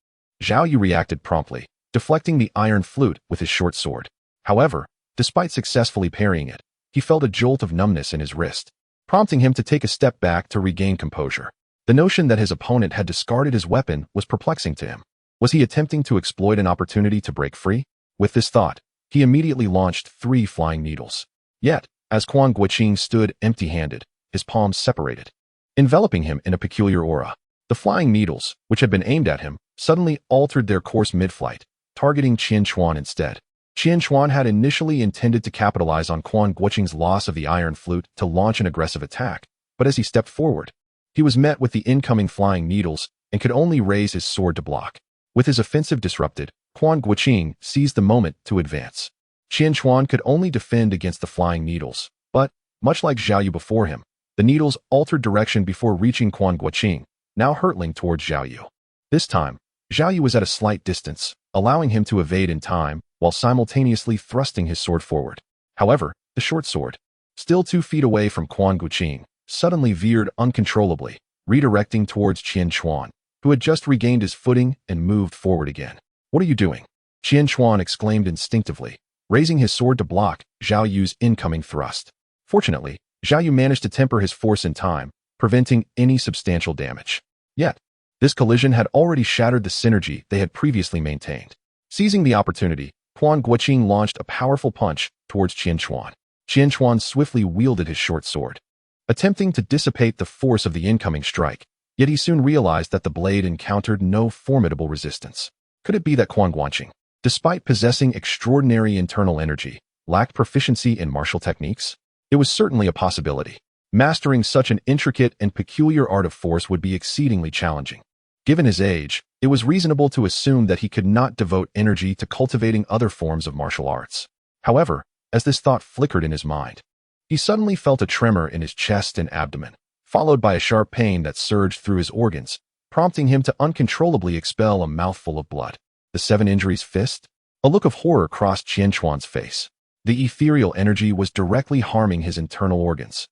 Zhao Yu reacted promptly, deflecting the iron flute with his short sword. However, despite successfully parrying it, he felt a jolt of numbness in his wrist, prompting him to take a step back to regain composure. The notion that his opponent had discarded his weapon was perplexing to him. Was he attempting to exploit an opportunity to break free? With this thought, he immediately launched 3 flying needles. Yet, as Quan Guanqing stood empty-handed, his palms separated, enveloping him in a peculiar aura. The flying needles, which had been aimed at him, suddenly altered their course mid-flight, targeting Qian Chuan instead. Qian Chuan had initially intended to capitalize on Quan Guanqing's loss of the iron flute to launch an aggressive attack, but as he stepped forward, he was met with the incoming flying needles and could only raise his sword to block. With his offensive disrupted, Quan Guanqing seized the moment to advance. Qian Chuan could only defend against the flying needles, but, much like Zhao Yu before him, the needles altered direction before reaching Quan Guanqing, now hurtling towards Zhao Yu. This time, Zhao Yu was at a slight distance, allowing him to evade in time while simultaneously thrusting his sword forward. However, the short sword, still 2 feet away from Quan Guanqing, suddenly veered uncontrollably, redirecting towards Qian Chuan, who had just regained his footing and moved forward again. "What are you doing?" Qian Chuan exclaimed instinctively, raising his sword to block Zhao Yu's incoming thrust. Fortunately, Zhao Yu managed to temper his force in time, preventing any substantial damage. Yet, this collision had already shattered the synergy they had previously maintained. Seizing the opportunity, Quan Guanqing launched a powerful punch towards Qian Chuan. Qian Chuan swiftly wielded his short sword, attempting to dissipate the force of the incoming strike, yet he soon realized that the blade encountered no formidable resistance. Could it be that Quan Guanqing, despite possessing extraordinary internal energy, lacked proficiency in martial techniques? It was certainly a possibility. Mastering such an intricate and peculiar art of force would be exceedingly challenging. Given his age, it was reasonable to assume that he could not devote energy to cultivating other forms of martial arts. However, as this thought flickered in his mind, he suddenly felt a tremor in his chest and abdomen, followed by a sharp pain that surged through his organs, prompting him to uncontrollably expel a mouthful of blood. The 7 Injuries fist? A look of horror crossed Qian Chuan's face. The ethereal energy was directly harming his internal organs,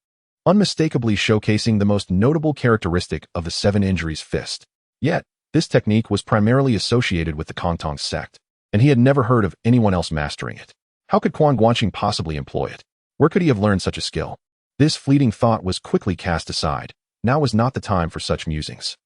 unmistakably showcasing the most notable characteristic of the 7 Injuries fist. Yet, this technique was primarily associated with the Kongtong sect, and he had never heard of anyone else mastering it. How could Quan Guanqing possibly employ it? Where could he have learned such a skill? This fleeting thought was quickly cast aside. Now was not the time for such musings.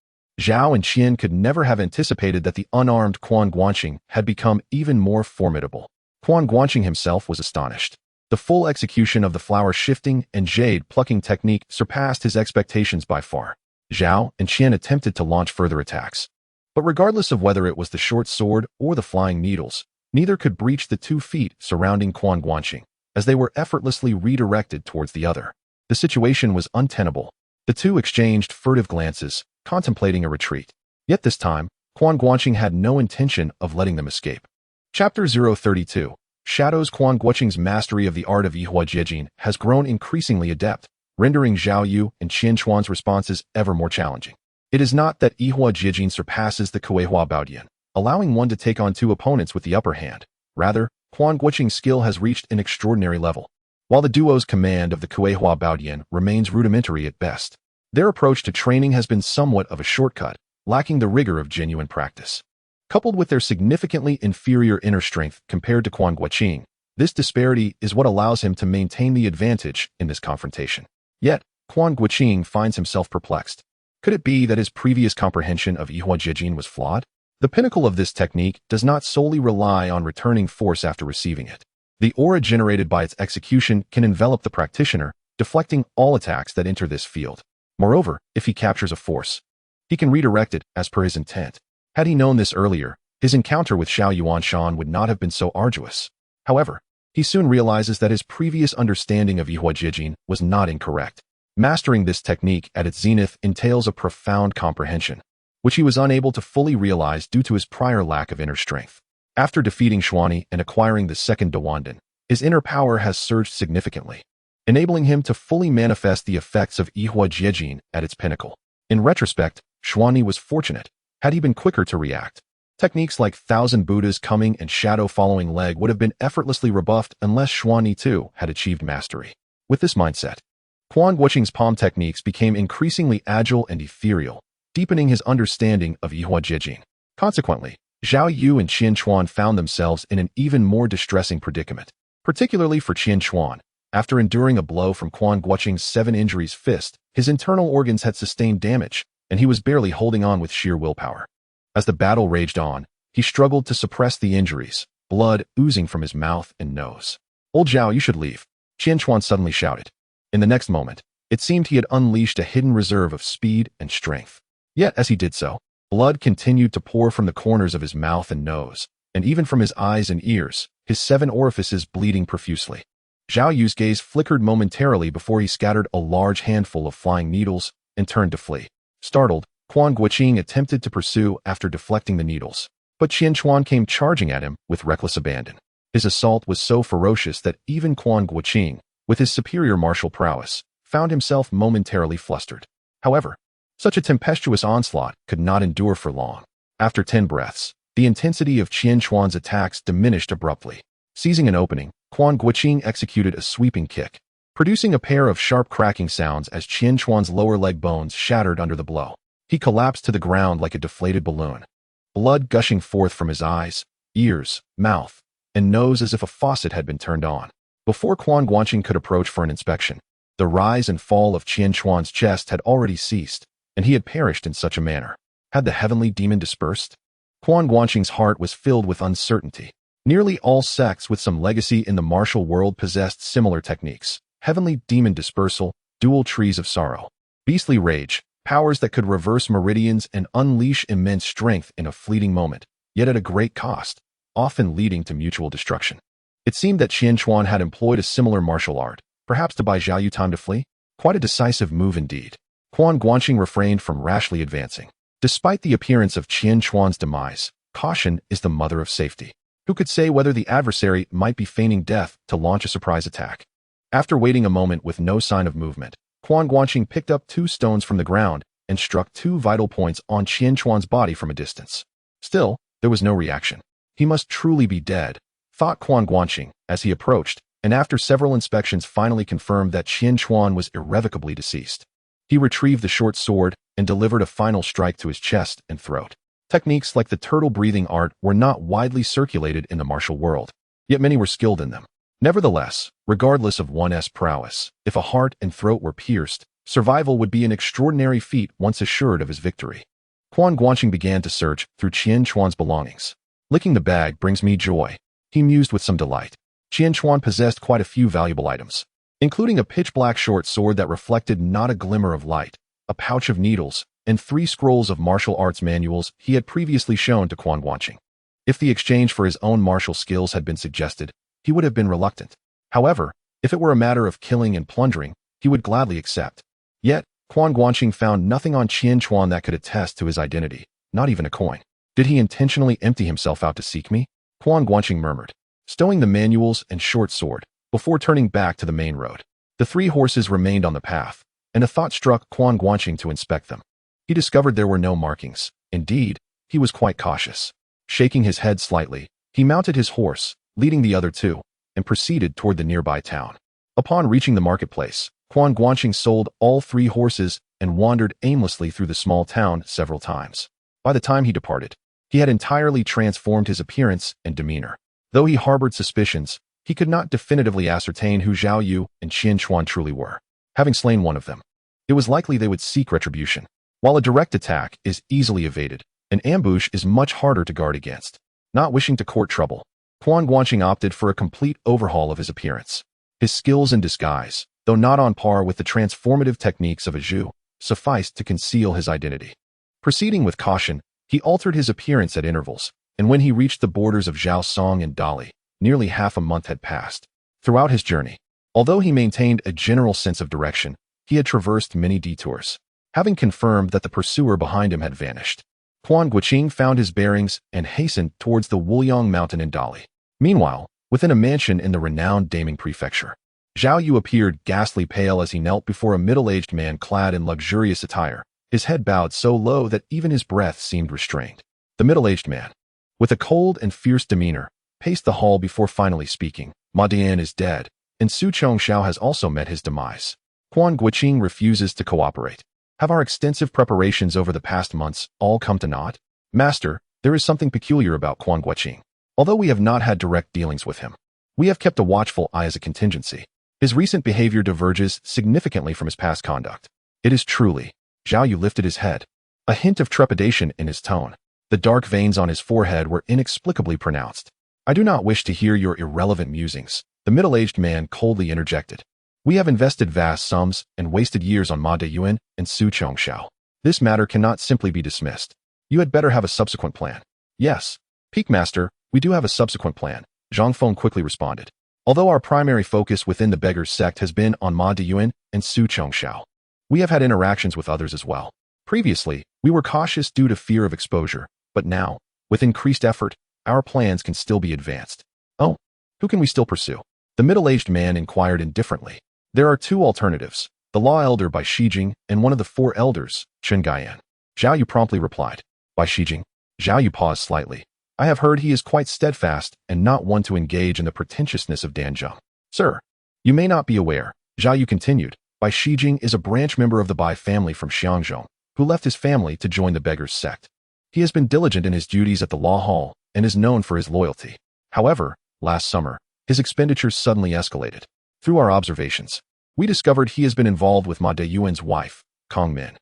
Zhao and Qian could never have anticipated that the unarmed Quan Guanqing had become even more formidable. Quan Guanqing himself was astonished. The full execution of the flower shifting and jade plucking technique surpassed his expectations by far. Zhao and Qian attempted to launch further attacks, but regardless of whether it was the short sword or the flying needles, neither could breach the 2 feet surrounding Quan Guanqing, as they were effortlessly redirected towards the other. The situation was untenable. The two exchanged furtive glances, contemplating a retreat. Yet this time, Quan Guanqing had no intention of letting them escape. Chapter 032 Shadows. Quan Guanqing's mastery of the art of Yihuajian has grown increasingly adept, rendering Zhao Yu and Qian Chuan's responses ever more challenging. It is not that Yihuajian surpasses the Kuehua Baodian, allowing one to take on 2 opponents with the upper hand. Rather, Quan Guanqing's skill has reached an extraordinary level, while the duo's command of the Kuehua Baodian remains rudimentary at best. Their approach to training has been somewhat of a shortcut, lacking the rigor of genuine practice. Coupled with their significantly inferior inner strength compared to Quan Guanqing, this disparity is what allows him to maintain the advantage in this confrontation. Yet, Quan Guanqing finds himself perplexed. Could it be that his previous comprehension of Yihua Jiejin was flawed? The pinnacle of this technique does not solely rely on returning force after receiving it. The aura generated by its execution can envelop the practitioner, deflecting all attacks that enter this field. Moreover, if he captures a force, he can redirect it as per his intent. Had he known this earlier, his encounter with Xiao Yuanshan would not have been so arduous. However, he soon realizes that his previous understanding of Yihua Jiejin was not incorrect. Mastering this technique at its zenith entails a profound comprehension, which he was unable to fully realize due to his prior lack of inner strength. After defeating Xuani and acquiring the second Dawandan, his inner power has surged significantly, enabling him to fully manifest the effects of Yihua Jiejin at its pinnacle. In retrospect, Xuani was fortunate. Had he been quicker to react, techniques like Thousand Buddhas Coming and Shadow Following Leg would have been effortlessly rebuffed unless Xuani too had achieved mastery. With this mindset, Quan Guanqing's palm techniques became increasingly agile and ethereal, deepening his understanding of Yihua Jiejin. Consequently, Zhao Yu and Qian Chuan found themselves in an even more distressing predicament, particularly for Qian Chuan. After enduring a blow from Quan Guanqing's 7 injuries fist, his internal organs had sustained damage, and he was barely holding on with sheer willpower. As the battle raged on, he struggled to suppress the injuries, blood oozing from his mouth and nose. "Old Zhao, you should leave," Qian Chuan suddenly shouted. In the next moment, it seemed he had unleashed a hidden reserve of speed and strength. Yet, as he did so, blood continued to pour from the corners of his mouth and nose, and even from his eyes and ears, his 7 orifices bleeding profusely. Zhao Yu's gaze flickered momentarily before he scattered a large handful of flying needles and turned to flee. Startled, Quan Guanqing attempted to pursue after deflecting the needles, but Qian Chuan came charging at him with reckless abandon. His assault was so ferocious that even Quan Guanqing, with his superior martial prowess, found himself momentarily flustered. However, such a tempestuous onslaught could not endure for long. After 10 breaths, the intensity of Qian Chuan's attacks diminished abruptly. Seizing an opening, Quan Guanqing executed a sweeping kick, producing a pair of sharp cracking sounds as Qian Chuan's lower leg bones shattered under the blow. He collapsed to the ground like a deflated balloon, blood gushing forth from his eyes, ears, mouth, and nose as if a faucet had been turned on. Before Quan Guanqing could approach for an inspection, the rise and fall of Qian Chuan's chest had already ceased, and he had perished in such a manner. Had the heavenly demon dispersed? Quan Guanqing's heart was filled with uncertainty. Nearly all sects with some legacy in the martial world possessed similar techniques: heavenly demon dispersal, dual trees of sorrow, beastly rage, powers that could reverse meridians and unleash immense strength in a fleeting moment, yet at a great cost, often leading to mutual destruction. It seemed that Qian Chuan had employed a similar martial art, perhaps to buy Zhao Yu time to flee. Quite a decisive move indeed. Quan Guanqing refrained from rashly advancing. Despite the appearance of Qian Chuan's demise, caution is the mother of safety. Who could say whether the adversary might be feigning death to launch a surprise attack? After waiting a moment with no sign of movement, Quan Guanqing picked up 2 stones from the ground and struck 2 vital points on Qian Chuan's body from a distance. Still, there was no reaction. He must truly be dead, thought Quan Guanqing as he approached, and after several inspections finally confirmed that Qian Chuan was irrevocably deceased. He retrieved the short sword and delivered a final strike to his chest and throat. Techniques like the turtle breathing art were not widely circulated in the martial world, yet many were skilled in them. Nevertheless, regardless of one's prowess, if a heart and throat were pierced, survival would be an extraordinary feat once assured of his victory. Quan Guanqing began to search through Qian Chuan's belongings. Licking the bag brings me joy, he mused with some delight. Qian Chuan possessed quite a few valuable items, including a pitch-black short sword that reflected not a glimmer of light, a pouch of needles, and 3 scrolls of martial arts manuals he had previously shown to Quan Guanqing. If the exchange for his own martial skills had been suggested, he would have been reluctant. However, if it were a matter of killing and plundering, he would gladly accept. Yet, Quan Guanqing found nothing on Qian Chuan that could attest to his identity, not even a coin. Did he intentionally empty himself out to seek me? Quan Guanqing murmured, stowing the manuals and short sword, before turning back to the main road. The 3 horses remained on the path, and a thought struck Quan Guanqing to inspect them. He discovered there were no markings. Indeed, he was quite cautious. Shaking his head slightly, he mounted his horse, leading the other two, and proceeded toward the nearby town. Upon reaching the marketplace, Quan Guanqing sold all 3 horses and wandered aimlessly through the small town several times. By the time he departed, he had entirely transformed his appearance and demeanor. Though he harbored suspicions, he could not definitively ascertain who Zhao Yu and Qian Chuan truly were. Having slain one of them, it was likely they would seek retribution. While a direct attack is easily evaded, an ambush is much harder to guard against. Not wishing to court trouble, Quan Guanqing opted for a complete overhaul of his appearance. His skills in disguise, though not on par with the transformative techniques of a Zhu, sufficed to conceal his identity. Proceeding with caution, he altered his appearance at intervals, and when he reached the borders of Zhaosong and Dali, nearly half a month had passed. Throughout his journey, although he maintained a general sense of direction, he had traversed many detours. Having confirmed that the pursuer behind him had vanished, Quan Guanqing found his bearings and hastened towards the Wuliang mountain in Dali. Meanwhile, within a mansion in the renowned Daming prefecture, Zhao Yu appeared ghastly pale as he knelt before a middle-aged man clad in luxurious attire, his head bowed so low that even his breath seemed restrained. The middle-aged man, with a cold and fierce demeanor, paced the hall before finally speaking. Ma Dian is dead, and Su Chongxiao has also met his demise. Quan Guanqing refuses to cooperate. Have our extensive preparations over the past months all come to naught? Master, there is something peculiar about Quan Guanqing. Although we have not had direct dealings with him, we have kept a watchful eye as a contingency. His recent behavior diverges significantly from his past conduct. It is truly. Zhao Yu lifted his head, a hint of trepidation in his tone. The dark veins on his forehead were inexplicably pronounced. I do not wish to hear your irrelevant musings, the middle-aged man coldly interjected. We have invested vast sums and wasted years on Ma Deyuan and Su Chongxiao. This matter cannot simply be dismissed. You had better have a subsequent plan. Yes, Peak Master, we do have a subsequent plan, Zhang Feng quickly responded. Although our primary focus within the Beggars sect has been on Ma Deyuan and Su Chongxiao, we have had interactions with others as well. Previously, we were cautious due to fear of exposure, but now, with increased effort, our plans can still be advanced. Oh, who can we still pursue? The middle-aged man inquired indifferently. There are 2 alternatives, the Law Elder by Shijing and one of the 4 elders, Chen Gaiyan. Zhao Yu promptly replied. By Shijing? Zhao Yu paused slightly. I have heard he is quite steadfast and not one to engage in the pretentiousness of Danzheng. Sir, you may not be aware, Zhao Yu continued. Bai Shijing is a branch member of the Bai family from Xiangzhou, who left his family to join the Beggars sect. He has been diligent in his duties at the law hall and is known for his loyalty. However, last summer, his expenditures suddenly escalated. Through our observations, we discovered he has been involved with Ma Deyuan's wife, Kong Min.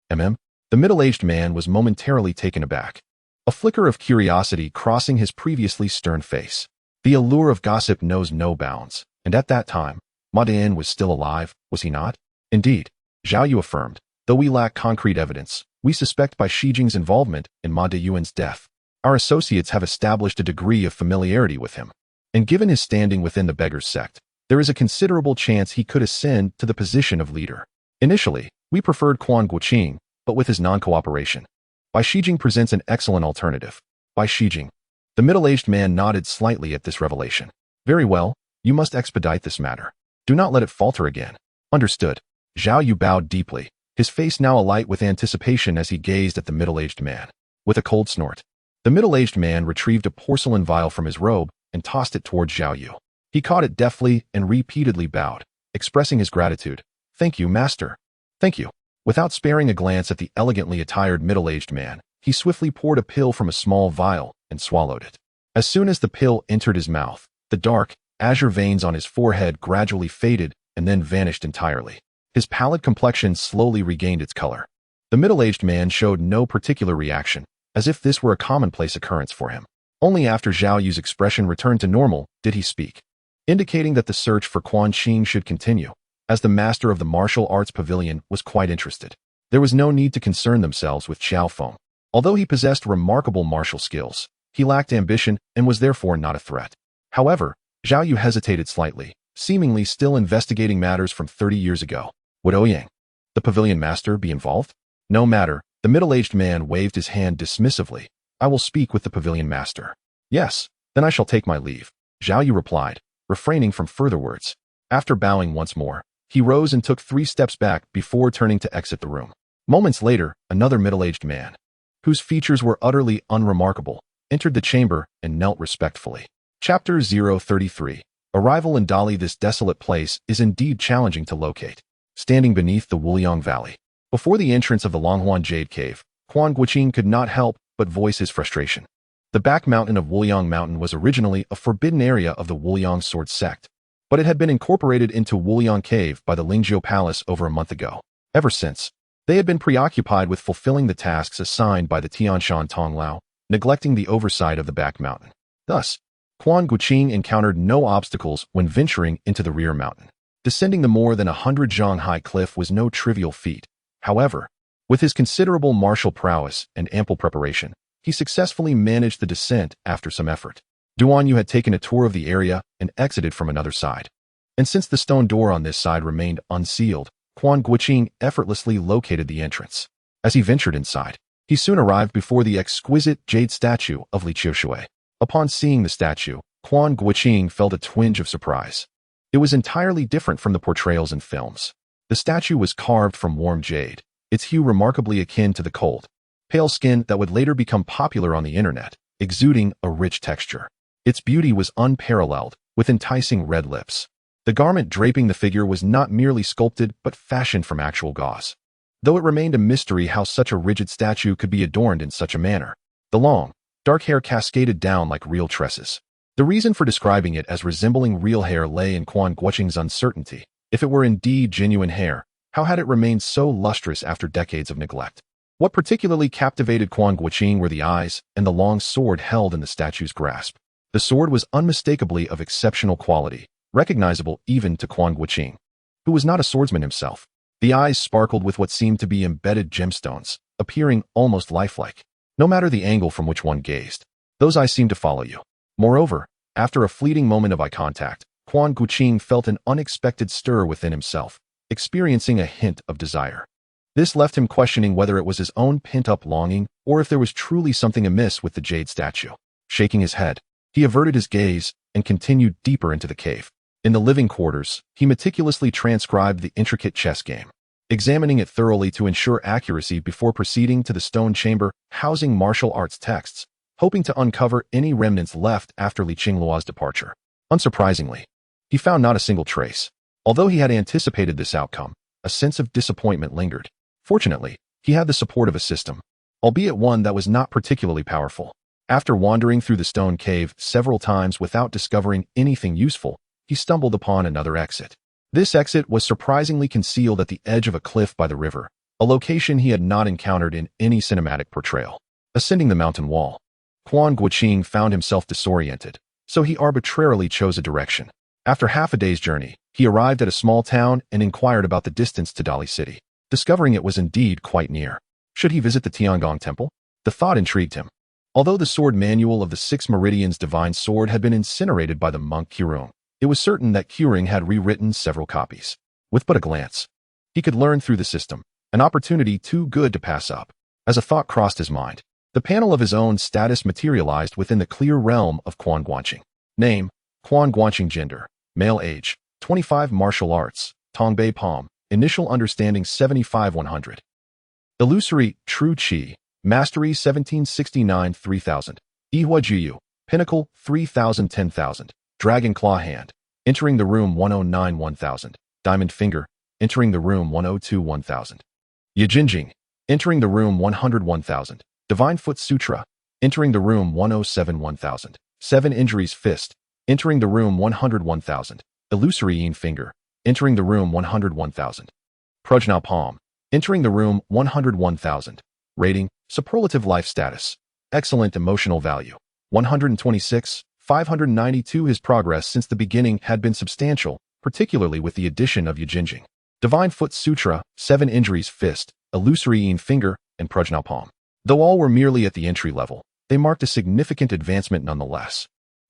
The middle-aged man was momentarily taken aback, a flicker of curiosity crossing his previously stern face. The allure of gossip knows no bounds, and at that time, Ma Dian was still alive, was he not? Indeed, Zhao Yu affirmed. Though we lack concrete evidence, we suspect Bai Shijing's involvement in Ma Deyuan's death. Our associates have established a degree of familiarity with him, and given his standing within the Beggars sect, there is a considerable chance he could ascend to the position of leader. Initially, we preferred Quan Guanqing, but with his non-cooperation, Bai Shijing presents an excellent alternative. Bai Shijing. The middle-aged man nodded slightly at this revelation. Very well, you must expedite this matter. Do not let it falter again. Understood. Zhao Yu bowed deeply, his face now alight with anticipation as he gazed at the middle-aged man. With a cold snort, the middle-aged man retrieved a porcelain vial from his robe and tossed it towards Zhao Yu. He caught it deftly and repeatedly bowed, expressing his gratitude. Thank you, master. Thank you. Without sparing a glance at the elegantly attired middle-aged man, he swiftly poured a pill from a small vial and swallowed it. As soon as the pill entered his mouth, the dark, azure veins on his forehead gradually faded and then vanished entirely. His pallid complexion slowly regained its color. The middle-aged man showed no particular reaction, as if this were a commonplace occurrence for him. Only after Zhao Yu's expression returned to normal did he speak, indicating that the search for Quan Qing should continue, as the master of the martial arts pavilion was quite interested. There was no need to concern themselves with Qiao Feng. Although he possessed remarkable martial skills, he lacked ambition and was therefore not a threat. However, Zhao Yu hesitated slightly, seemingly still investigating matters from 30 years ago. Would Ouyang, the pavilion master, be involved? No matter, the middle-aged man waved his hand dismissively. I will speak with the pavilion master. Yes, then I shall take my leave, Zhao Yu replied, refraining from further words. After bowing once more, he rose and took 3 steps back before turning to exit the room. Moments later, another middle-aged man, whose features were utterly unremarkable, entered the chamber and knelt respectfully. Chapter 033. Arrival in Dali. This desolate place is indeed challenging to locate. Standing beneath the Wuliang Valley, before the entrance of the Longhuan Jade Cave, Quan Guanqing could not help but voice his frustration. The back mountain of Wuliang Mountain was originally a forbidden area of the Wuliang Sword Sect, but it had been incorporated into Wuliang Cave by the Lingzhou Palace over a month ago. Ever since, they had been preoccupied with fulfilling the tasks assigned by the Tianshan Tonglao, neglecting the oversight of the back mountain. Thus, Quan Guanqing encountered no obstacles when venturing into the rear mountain. Descending the more than 100 zhang high cliff was no trivial feat. However, with his considerable martial prowess and ample preparation, he successfully managed the descent after some effort. Duan Yu had taken a tour of the area and exited from another side. And since the stone door on this side remained unsealed, Quan Guanqing effortlessly located the entrance. As he ventured inside, he soon arrived before the exquisite jade statue of Li Qiushui. Upon seeing the statue, Quan Guanqing felt a twinge of surprise. It was entirely different from the portrayals in films. The statue was carved from warm jade, its hue remarkably akin to the cold, pale skin that would later become popular on the internet, exuding a rich texture. Its beauty was unparalleled, with enticing red lips. The garment draping the figure was not merely sculpted but fashioned from actual gauze. Though it remained a mystery how such a rigid statue could be adorned in such a manner, the long, dark hair cascaded down like real tresses. The reason for describing it as resembling real hair lay in Quan Guanqing's uncertainty. If it were indeed genuine hair, how had it remained so lustrous after decades of neglect? What particularly captivated Quan Guanqing were the eyes and the long sword held in the statue's grasp. The sword was unmistakably of exceptional quality, recognizable even to Quan Guanqing, who was not a swordsman himself. The eyes sparkled with what seemed to be embedded gemstones, appearing almost lifelike. No matter the angle from which one gazed, those eyes seemed to follow you. Moreover, after a fleeting moment of eye contact, Quan Guanqing felt an unexpected stir within himself, experiencing a hint of desire. This left him questioning whether it was his own pent-up longing or if there was truly something amiss with the jade statue. Shaking his head, he averted his gaze and continued deeper into the cave. In the living quarters, he meticulously transcribed the intricate chess game, examining it thoroughly to ensure accuracy before proceeding to the stone chamber housing martial arts texts, hoping to uncover any remnants left after Li Qingluo's departure. Unsurprisingly, he found not a single trace. Although he had anticipated this outcome, a sense of disappointment lingered. Fortunately, he had the support of a system, albeit one that was not particularly powerful. After wandering through the stone cave several times without discovering anything useful, he stumbled upon another exit. This exit was surprisingly concealed at the edge of a cliff by the river, a location he had not encountered in any cinematic portrayal. Ascending the mountain wall, Quan Guanqing found himself disoriented, so he arbitrarily chose a direction. After half a day's journey, he arrived at a small town and inquired about the distance to Dali City, discovering it was indeed quite near. Should he visit the Tiangong Temple? The thought intrigued him. Although the sword manual of the Six Meridians Divine Sword had been incinerated by the monk Qirong, it was certain that Qirong had rewritten several copies. With but a glance, he could learn through the system, an opportunity too good to pass up. As a thought crossed his mind, the panel of his own status materialized within the clear realm of Quan Guanqing. Name, Quan Guanqing. Gender, male. Age, 25. Martial arts, Tongbei Palm. Initial understanding 75-100. Illusory, True Qi. Mastery 1769 3000. Ihua Juyu. Pinnacle 3000 10,000. Dragon Claw Hand. Entering the room 109 1000. Diamond Finger. Entering the room 102 1000. Yijinjing. Entering the room 100 1000. Divine Foot Sutra. Entering the room 107 1000. 7 Injuries Fist. Entering the room 100 1000. Illusory Yin Finger. Entering the room 100 1000. Prajna Palm. Entering the room 100 1000. Rating, Superlative Life Status. Excellent Emotional Value. 126, 592. His progress since the beginning had been substantial, particularly with the addition of Yijinjing. Divine Foot Sutra, 7 Injuries Fist, Illusory Yin Finger, and Prajna Palm. Though all were merely at the entry level, they marked a significant advancement nonetheless.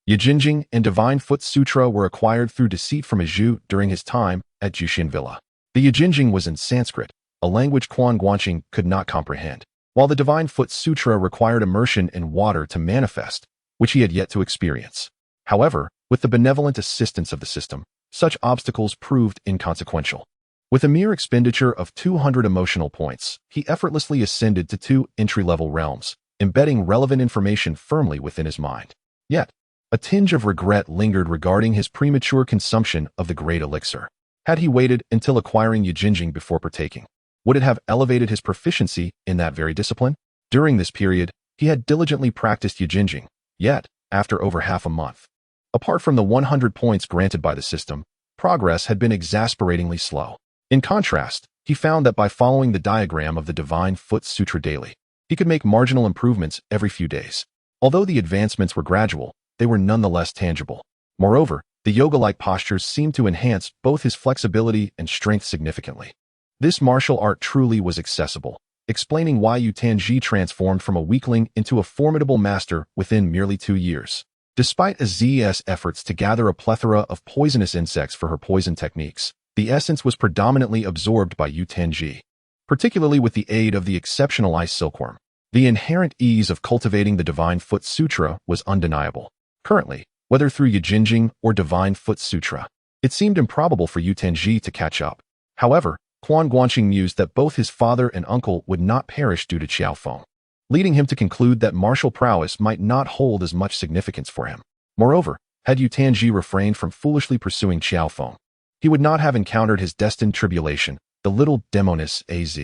Yijinjing and Divine Foot Sutra were acquired through deceit from a Zhu during his time at Jushin Villa. The Yijinjing was in Sanskrit, a language Quan Guanqing could not comprehend, while the Divine Foot Sutra required immersion in water to manifest, which he had yet to experience. However, with the benevolent assistance of the system, such obstacles proved inconsequential. With a mere expenditure of 200 emotional points, he effortlessly ascended to 2 entry-level realms, embedding relevant information firmly within his mind. Yet, A tinge of regret lingered regarding his premature consumption of the great elixir. Had he waited until acquiring yijinjing before partaking, would it have elevated his proficiency in that very discipline? During this period, he had diligently practiced yijinjing, yet, after over half a month, apart from the 100 points granted by the system, progress had been exasperatingly slow. In contrast, he found that by following the diagram of the Divine Foot Sutra daily, he could make marginal improvements every few days. Although the advancements were gradual, they were nonetheless tangible. Moreover, the yoga-like postures seemed to enhance both his flexibility and strength significantly. This martial art truly was accessible, explaining why Yu Tanji transformed from a weakling into a formidable master within merely 2 years. Despite Az's efforts to gather a plethora of poisonous insects for her poison techniques, the essence was predominantly absorbed by Yu Tanji, particularly with the aid of the exceptional ice silkworm. The inherent ease of cultivating the Divine Foot Sutra was undeniable. Currently, whether through Yijinjing or Divine Foot Sutra, it seemed improbable for Yu Tanji to catch up. However, Quan Guanqing mused that both his father and uncle would not perish due to Qiao Feng, leading him to conclude that martial prowess might not hold as much significance for him. Moreover, had Yu Tanji refrained from foolishly pursuing Qiao Feng, he would not have encountered his destined tribulation, the little demoness Az.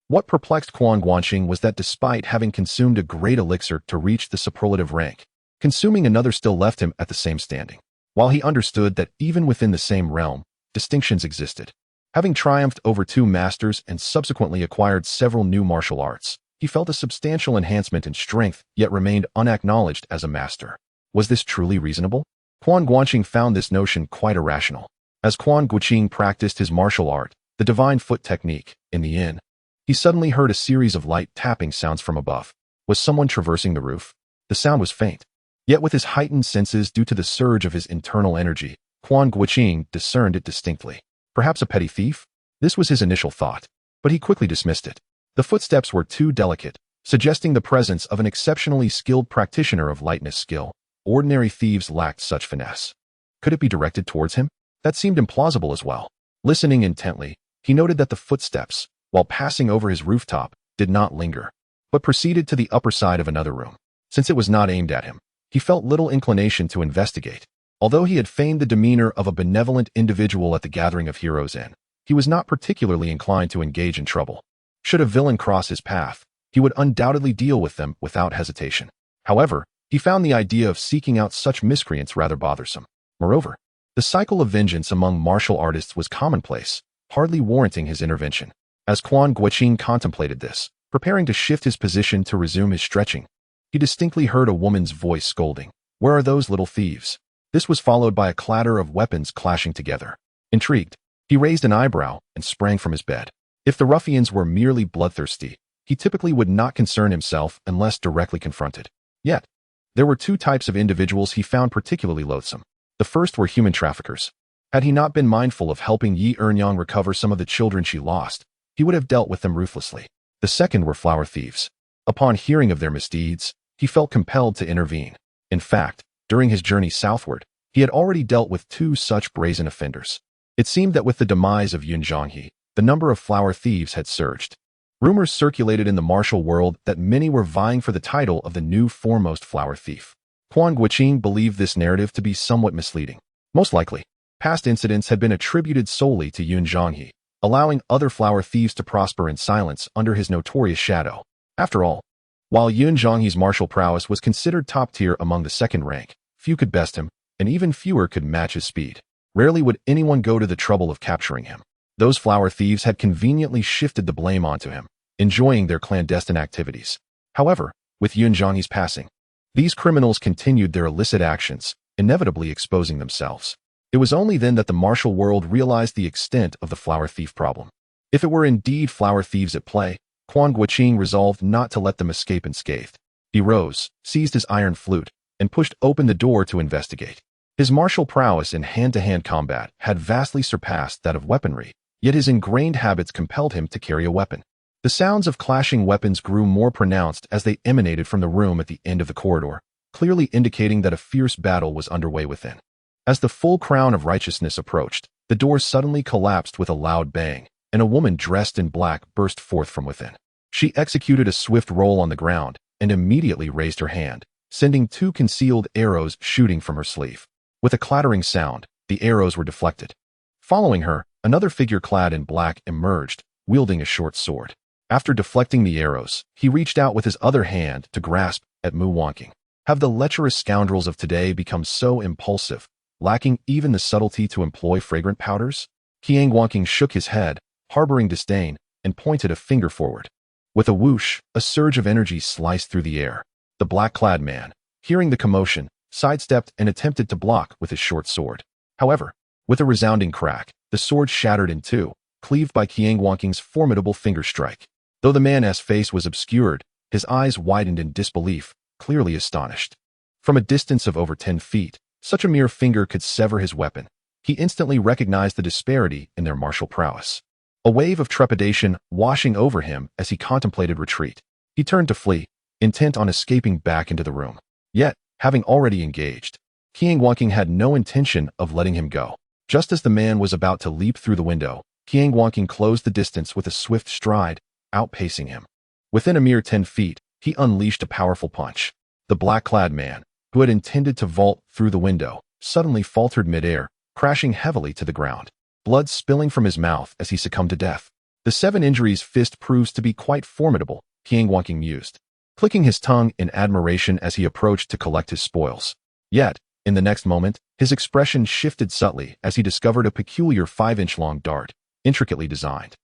What perplexed Quan Guanqing was that despite having consumed a great elixir to reach the superlative rank, consuming another still left him at the same standing. While he understood that even within the same realm, distinctions existed. Having triumphed over 2 masters and subsequently acquired several new martial arts, he felt a substantial enhancement in strength, yet remained unacknowledged as a master. Was this truly reasonable? Quan Guanqing found this notion quite irrational. As Quan Guanqing practiced his martial art, the Divine Foot technique, in the inn, he suddenly heard a series of light tapping sounds from above. Was someone traversing the roof? The sound was faint. Yet with his heightened senses due to the surge of his internal energy, Quan Guanqing discerned it distinctly. Perhaps a petty thief? This was his initial thought, but he quickly dismissed it. The footsteps were too delicate, suggesting the presence of an exceptionally skilled practitioner of lightness skill. Ordinary thieves lacked such finesse. Could it be directed towards him? That seemed implausible as well. Listening intently, he noted that the footsteps, while passing over his rooftop, did not linger, but proceeded to the upper side of another room. Since it was not aimed at him, he felt little inclination to investigate. Although he had feigned the demeanor of a benevolent individual at the gathering of Heroes Inn, he was not particularly inclined to engage in trouble. Should a villain cross his path, he would undoubtedly deal with them without hesitation. However, he found the idea of seeking out such miscreants rather bothersome. Moreover, the cycle of vengeance among martial artists was commonplace, hardly warranting his intervention. As Quan Guanqing contemplated this, preparing to shift his position to resume his stretching, he distinctly heard a woman's voice scolding, "Where are those little thieves?" This was followed by a clatter of weapons clashing together. Intrigued, he raised an eyebrow and sprang from his bed. If the ruffians were merely bloodthirsty, he typically would not concern himself unless directly confronted. Yet, there were 2 types of individuals he found particularly loathsome. The first were human traffickers. Had he not been mindful of helping Yi Ernyang recover some of the children she lost, he would have dealt with them ruthlessly. The second were flower thieves. Upon hearing of their misdeeds, he felt compelled to intervene. In fact, during his journey southward, he had already dealt with 2 such brazen offenders. It seemed that with the demise of Yun Zhonghe, the number of flower thieves had surged. Rumors circulated in the martial world that many were vying for the title of the new foremost flower thief. Quan Guanqing believed this narrative to be somewhat misleading. Most likely, past incidents had been attributed solely to Yun Zhonghe, allowing other flower thieves to prosper in silence under his notorious shadow. After all, while Yun Zhonghe's martial prowess was considered top tier among the second rank, few could best him, and even fewer could match his speed. Rarely would anyone go to the trouble of capturing him. Those flower thieves had conveniently shifted the blame onto him, enjoying their clandestine activities. However, with Yun Zhonghe's passing, these criminals continued their illicit actions, inevitably exposing themselves. It was only then that the martial world realized the extent of the flower thief problem. If it were indeed flower thieves at play, Quan Guanqing resolved not to let them escape unscathed. He rose, seized his iron flute, and pushed open the door to investigate. His martial prowess in hand-to-hand combat had vastly surpassed that of weaponry, yet his ingrained habits compelled him to carry a weapon. The sounds of clashing weapons grew more pronounced as they emanated from the room at the end of the corridor, clearly indicating that a fierce battle was underway within. As the full crown of righteousness approached, the door suddenly collapsed with a loud bang, and a woman dressed in black burst forth from within. She executed a swift roll on the ground and immediately raised her hand, sending 2 concealed arrows shooting from her sleeve. With a clattering sound, the arrows were deflected. Following her, another figure clad in black emerged, wielding a short sword. After deflecting the arrows, he reached out with his other hand to grasp at Mu Guanqing. Have the lecherous scoundrels of today become so impulsive, lacking even the subtlety to employ fragrant powders? Quan Guanqing shook his head, harboring disdain, and pointed a finger forward. With a whoosh, a surge of energy sliced through the air. The black-clad man, hearing the commotion, sidestepped and attempted to block with his short sword. However, with a resounding crack, the sword shattered in 2, cleaved by Quan Guanqing's formidable finger strike. Though the man's face was obscured, his eyes widened in disbelief, clearly astonished. From a distance of over 10 feet, such a mere finger could sever his weapon. He instantly recognized the disparity in their martial prowess. A wave of trepidation washing over him as he contemplated retreat. He turned to flee, intent on escaping back into the room. Yet, having already engaged, Quan Guanqing had no intention of letting him go. Just as the man was about to leap through the window, Quan Guanqing closed the distance with a swift stride, outpacing him. Within a mere 10 feet, he unleashed a powerful punch. The black-clad man, who had intended to vault through the window, suddenly faltered mid-air, crashing heavily to the ground, blood spilling from his mouth as he succumbed to death. The 7 injuries fist proves to be quite formidable, Quan Guanqing mused, clicking his tongue in admiration as he approached to collect his spoils. Yet, in the next moment, his expression shifted subtly as he discovered a peculiar 5-inch-long dart, intricately designed,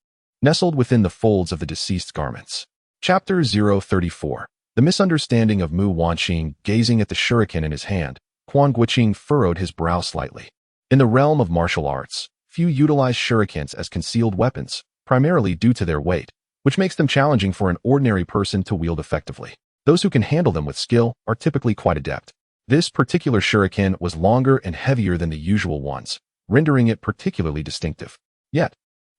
nestled within the folds of the deceased's garments. Chapter 034. The misunderstanding of Mu Guanqing. Gazing at the shuriken in his hand, Quan Guanqing furrowed his brow slightly. In the realm of martial arts, few utilize shurikens as concealed weapons, primarily due to their weight, which makes them challenging for an ordinary person to wield effectively. Those who can handle them with skill are typically quite adept. This particular shuriken was longer and heavier than the usual ones, rendering it particularly distinctive. Yet,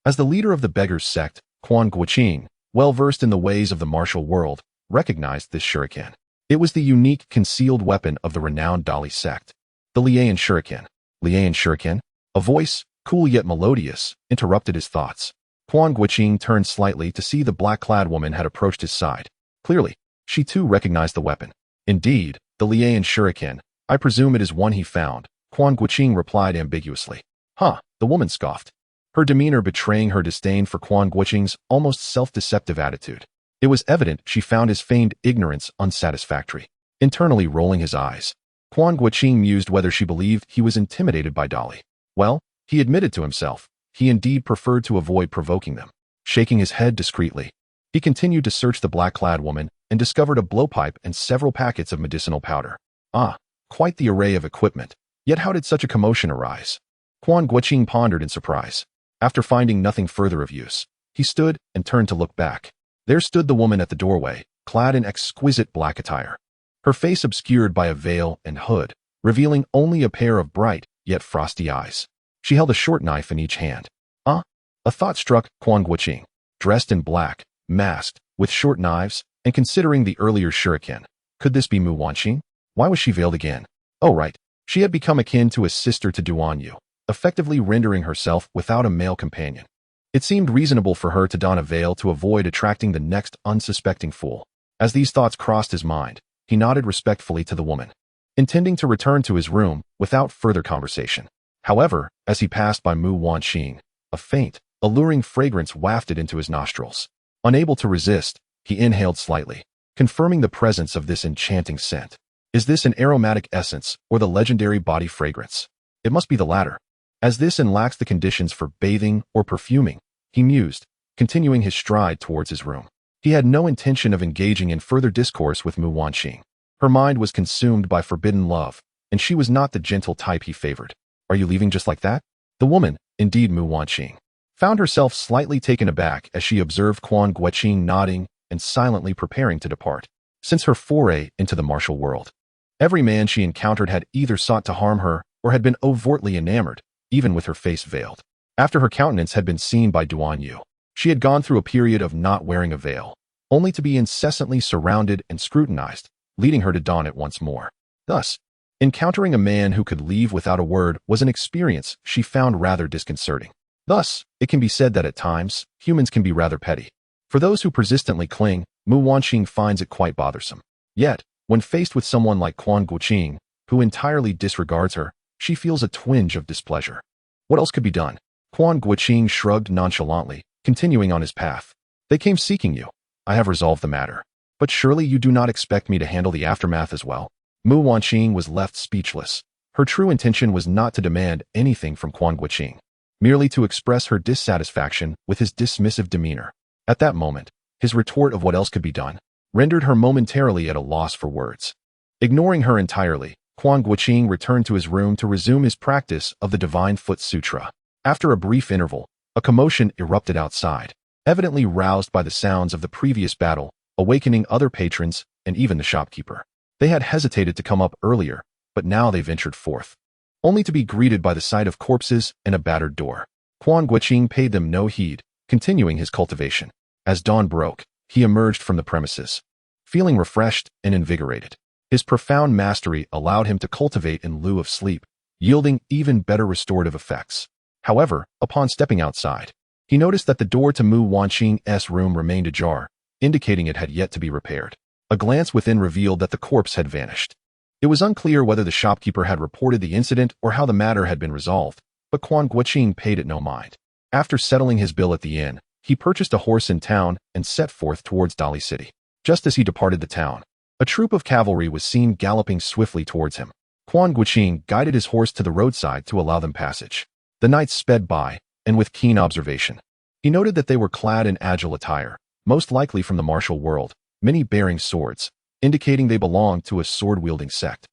as the leader of the beggars sect, Quan Guanqing, well-versed in the ways of the martial world, recognized this shuriken. It was the unique concealed weapon of the renowned Dali sect, the Lian shuriken. Lian shuriken? A voice, cool yet melodious, interrupted his thoughts. Quan Guanqing turned slightly to see the black-clad woman had approached his side. Clearly, she too recognized the weapon. Indeed, the Lian shuriken. I presume it is one he found, Quan Guanqing replied ambiguously. Huh, the woman scoffed, her demeanor betraying her disdain for Quan Guanqing's almost self-deceptive attitude. It was evident she found his feigned ignorance unsatisfactory. Internally rolling his eyes, Quan Guanqing mused whether she believed he was intimidated by Dali. Well, he admitted to himself, he indeed preferred to avoid provoking them. Shaking his head discreetly, he continued to search the black-clad woman and discovered a blowpipe and several packets of medicinal powder. Ah, quite the array of equipment. Yet how did such a commotion arise? Quan Guanqing pondered in surprise. After finding nothing further of use, he stood and turned to look back. There stood the woman at the doorway, clad in exquisite black attire, her face obscured by a veil and hood, revealing only a pair of bright, yet frosty eyes. She held a short knife in each hand. Ah, a thought struck Quan Guanqing. Dressed in black, masked, with short knives, and considering the earlier shuriken, could this be Mu Guanqing? Why was she veiled again? Oh right, she had become akin to a sister to Duan Yu, effectively rendering herself without a male companion. It seemed reasonable for her to don a veil to avoid attracting the next unsuspecting fool. As these thoughts crossed his mind, he nodded respectfully to the woman, intending to return to his room without further conversation. However, as he passed by Mu Guanqing, a faint, alluring fragrance wafted into his nostrils. Unable to resist, he inhaled slightly, confirming the presence of this enchanting scent. Is this an aromatic essence or the legendary body fragrance? It must be the latter, as this lacks the conditions for bathing or perfuming, he mused, continuing his stride towards his room. He had no intention of engaging in further discourse with Mu Guanqing. Her mind was consumed by forbidden love, and she was not the gentle type he favored. Are you leaving just like that? The woman, indeed Mu Guanqing, found herself slightly taken aback as she observed Quan Guanqing nodding and silently preparing to depart. Since her foray into the martial world, every man she encountered had either sought to harm her or had been overtly enamored, even with her face veiled. After her countenance had been seen by Duan Yu, she had gone through a period of not wearing a veil, only to be incessantly surrounded and scrutinized, leading her to don it once more. Thus, encountering a man who could leave without a word was an experience she found rather disconcerting. Thus, it can be said that at times, humans can be rather petty. For those who persistently cling, Mu Guanqing finds it quite bothersome. Yet, When faced with someone like Quan Guanqing, who entirely disregards her, she feels a twinge of displeasure. What else could be done? Quan Guanqing shrugged nonchalantly, continuing on his path. They came seeking you. I have resolved the matter. But surely you do not expect me to handle the aftermath as well? Mu Wanqing was left speechless. Her true intention was not to demand anything from Quan Guanqing, merely to express her dissatisfaction with his dismissive demeanor. At that moment, his retort of what else could be done rendered her momentarily at a loss for words. Ignoring her entirely, Quan Guanqing returned to his room to resume his practice of the Divine Foot Sutra. After a brief interval, a commotion erupted outside, evidently roused by the sounds of the previous battle, awakening other patrons and even the shopkeeper. They had hesitated to come up earlier, but now they ventured forth, only to be greeted by the sight of corpses and a battered door. Quan Guanqing paid them no heed, continuing his cultivation. As dawn broke, he emerged from the premises, feeling refreshed and invigorated. His profound mastery allowed him to cultivate in lieu of sleep, yielding even better restorative effects. However, upon stepping outside, he noticed that the door to Mu Wanqing's room remained ajar, indicating it had yet to be repaired. A glance within revealed that the corpse had vanished. It was unclear whether the shopkeeper had reported the incident or how the matter had been resolved, but Quan Guanqing paid it no mind. After settling his bill at the inn, he purchased a horse in town and set forth towards Dali City. Just as he departed the town, a troop of cavalry was seen galloping swiftly towards him. Quan Guanqing guided his horse to the roadside to allow them passage. The knights sped by, and with keen observation, he noted that they were clad in agile attire, most likely from the martial world, many bearing swords, indicating they belonged to a sword-wielding sect.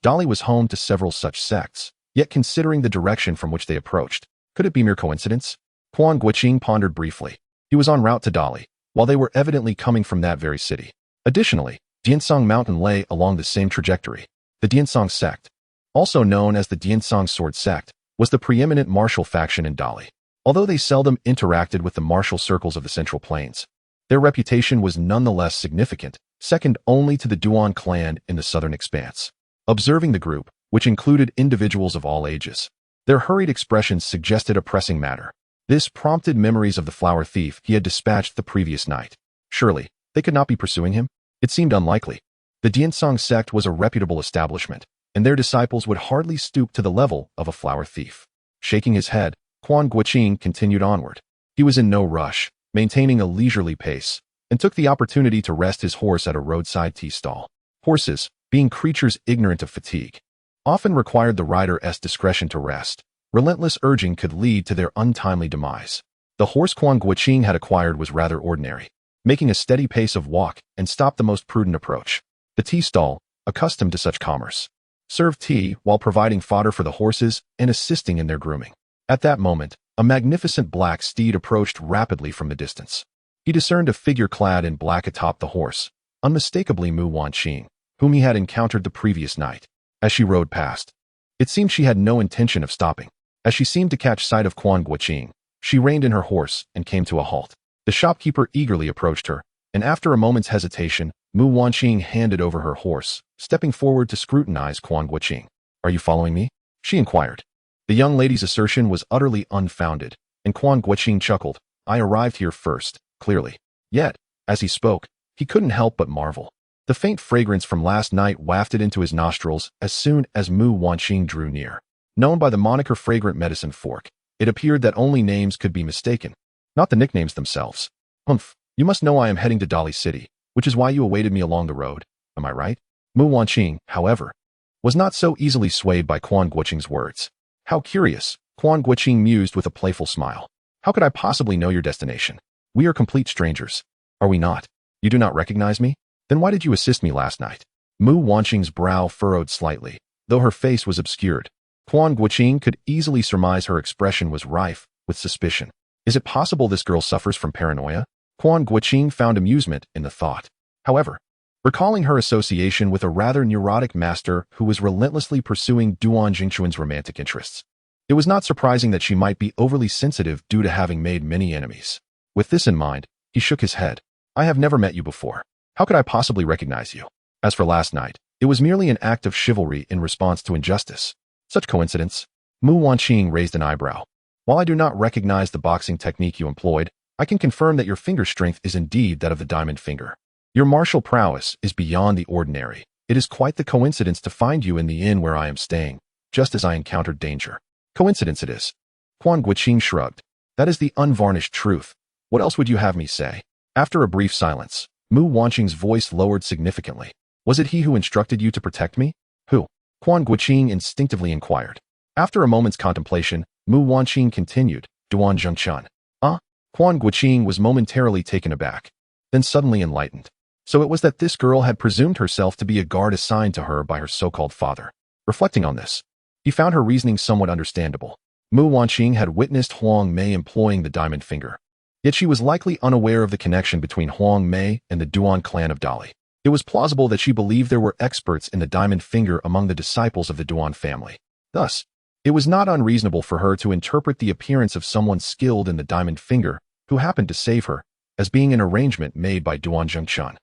Dali was home to several such sects, yet considering the direction from which they approached, could it be mere coincidence? Quan Guanqing pondered briefly. He was en route to Dali, while they were evidently coming from that very city. Additionally, Diansong Mountain lay along the same trajectory. The Diansong sect, also known as the Diansong Sword Sect, was the preeminent martial faction in Dali. Although they seldom interacted with the martial circles of the Central Plains, their reputation was nonetheless significant, second only to the Duan clan in the southern expanse. Observing the group, which included individuals of all ages, their hurried expressions suggested a pressing matter. This prompted memories of the flower thief he had dispatched the previous night. Surely, they could not be pursuing him? It seemed unlikely. The Diansong sect was a reputable establishment, and their disciples would hardly stoop to the level of a flower thief. Shaking his head, Quan Guanqing continued onward. He was in no rush, maintaining a leisurely pace, and took the opportunity to rest his horse at a roadside tea stall. Horses, being creatures ignorant of fatigue, often required the rider's discretion to rest. Relentless urging could lead to their untimely demise. The horse Quan Guanqing had acquired was rather ordinary, making a steady pace of walk and stopped the most prudent approach. The tea stall, accustomed to such commerce, served tea while providing fodder for the horses and assisting in their grooming. At that moment, a magnificent black steed approached rapidly from the distance. He discerned a figure clad in black atop the horse, unmistakably Mu Wanqing, whom he had encountered the previous night. As she rode past, it seemed she had no intention of stopping. As she seemed to catch sight of Quan Guanqing, she reined in her horse and came to a halt. The shopkeeper eagerly approached her, and after a moment's hesitation, Mu Wanqing handed over her horse, stepping forward to scrutinize Quan Guanqing. "Are you following me?" she inquired. The young lady's assertion was utterly unfounded, and Quan Guanqing chuckled. "I arrived here first, clearly." Yet, as he spoke, he couldn't help but marvel. The faint fragrance from last night wafted into his nostrils as soon as Mu Wanqing drew near. Known by the moniker Fragrant Medicine Fork, it appeared that only names could be mistaken, not the nicknames themselves. "Humph, you must know I am heading to Dali City, which is why you awaited me along the road, am I right?" Mu Wanqing, however, was not so easily swayed by Quan Guanqing's words. "How curious," Quan Guanqing mused with a playful smile. "How could I possibly know your destination? We are complete strangers, are we not? You do not recognize me? Then why did you assist me last night?" Mu Wanqing's brow furrowed slightly, though her face was obscured. Quan Guanqing could easily surmise her expression was rife with suspicion. Is it possible this girl suffers from paranoia? Quan Guanqing found amusement in the thought. However, recalling her association with a rather neurotic master who was relentlessly pursuing Duan Jingchuan's romantic interests, it was not surprising that she might be overly sensitive due to having made many enemies. With this in mind, he shook his head. "I have never met you before. How could I possibly recognize you? As for last night, it was merely an act of chivalry in response to injustice." "Such coincidence?" Mu Wanqing raised an eyebrow. "While I do not recognize the boxing technique you employed, I can confirm that your finger strength is indeed that of the diamond finger. Your martial prowess is beyond the ordinary. It is quite the coincidence to find you in the inn where I am staying, just as I encountered danger. Coincidence it is. Quan Guanqing shrugged. That is the unvarnished truth. What else would you have me say? After a brief silence, Mu Wanqing's voice lowered significantly. Was it he who instructed you to protect me? Who? Quan Guanqing instinctively inquired. After a moment's contemplation, Mu Wanqing continued, Duan Zhengchun. Quan Guanqing was momentarily taken aback, then suddenly enlightened. So it was that this girl had presumed herself to be a guard assigned to her by her so-called father. Reflecting on this, he found her reasoning somewhat understandable. Mu Wanqing had witnessed Huang Mei employing the diamond finger. Yet she was likely unaware of the connection between Huang Mei and the Duan clan of Dali. It was plausible that she believed there were experts in the diamond finger among the disciples of the Duan family. Thus, it was not unreasonable for her to interpret the appearance of someone skilled in the diamond finger who happened to save her as being an arrangement made by Duan Zhengchun.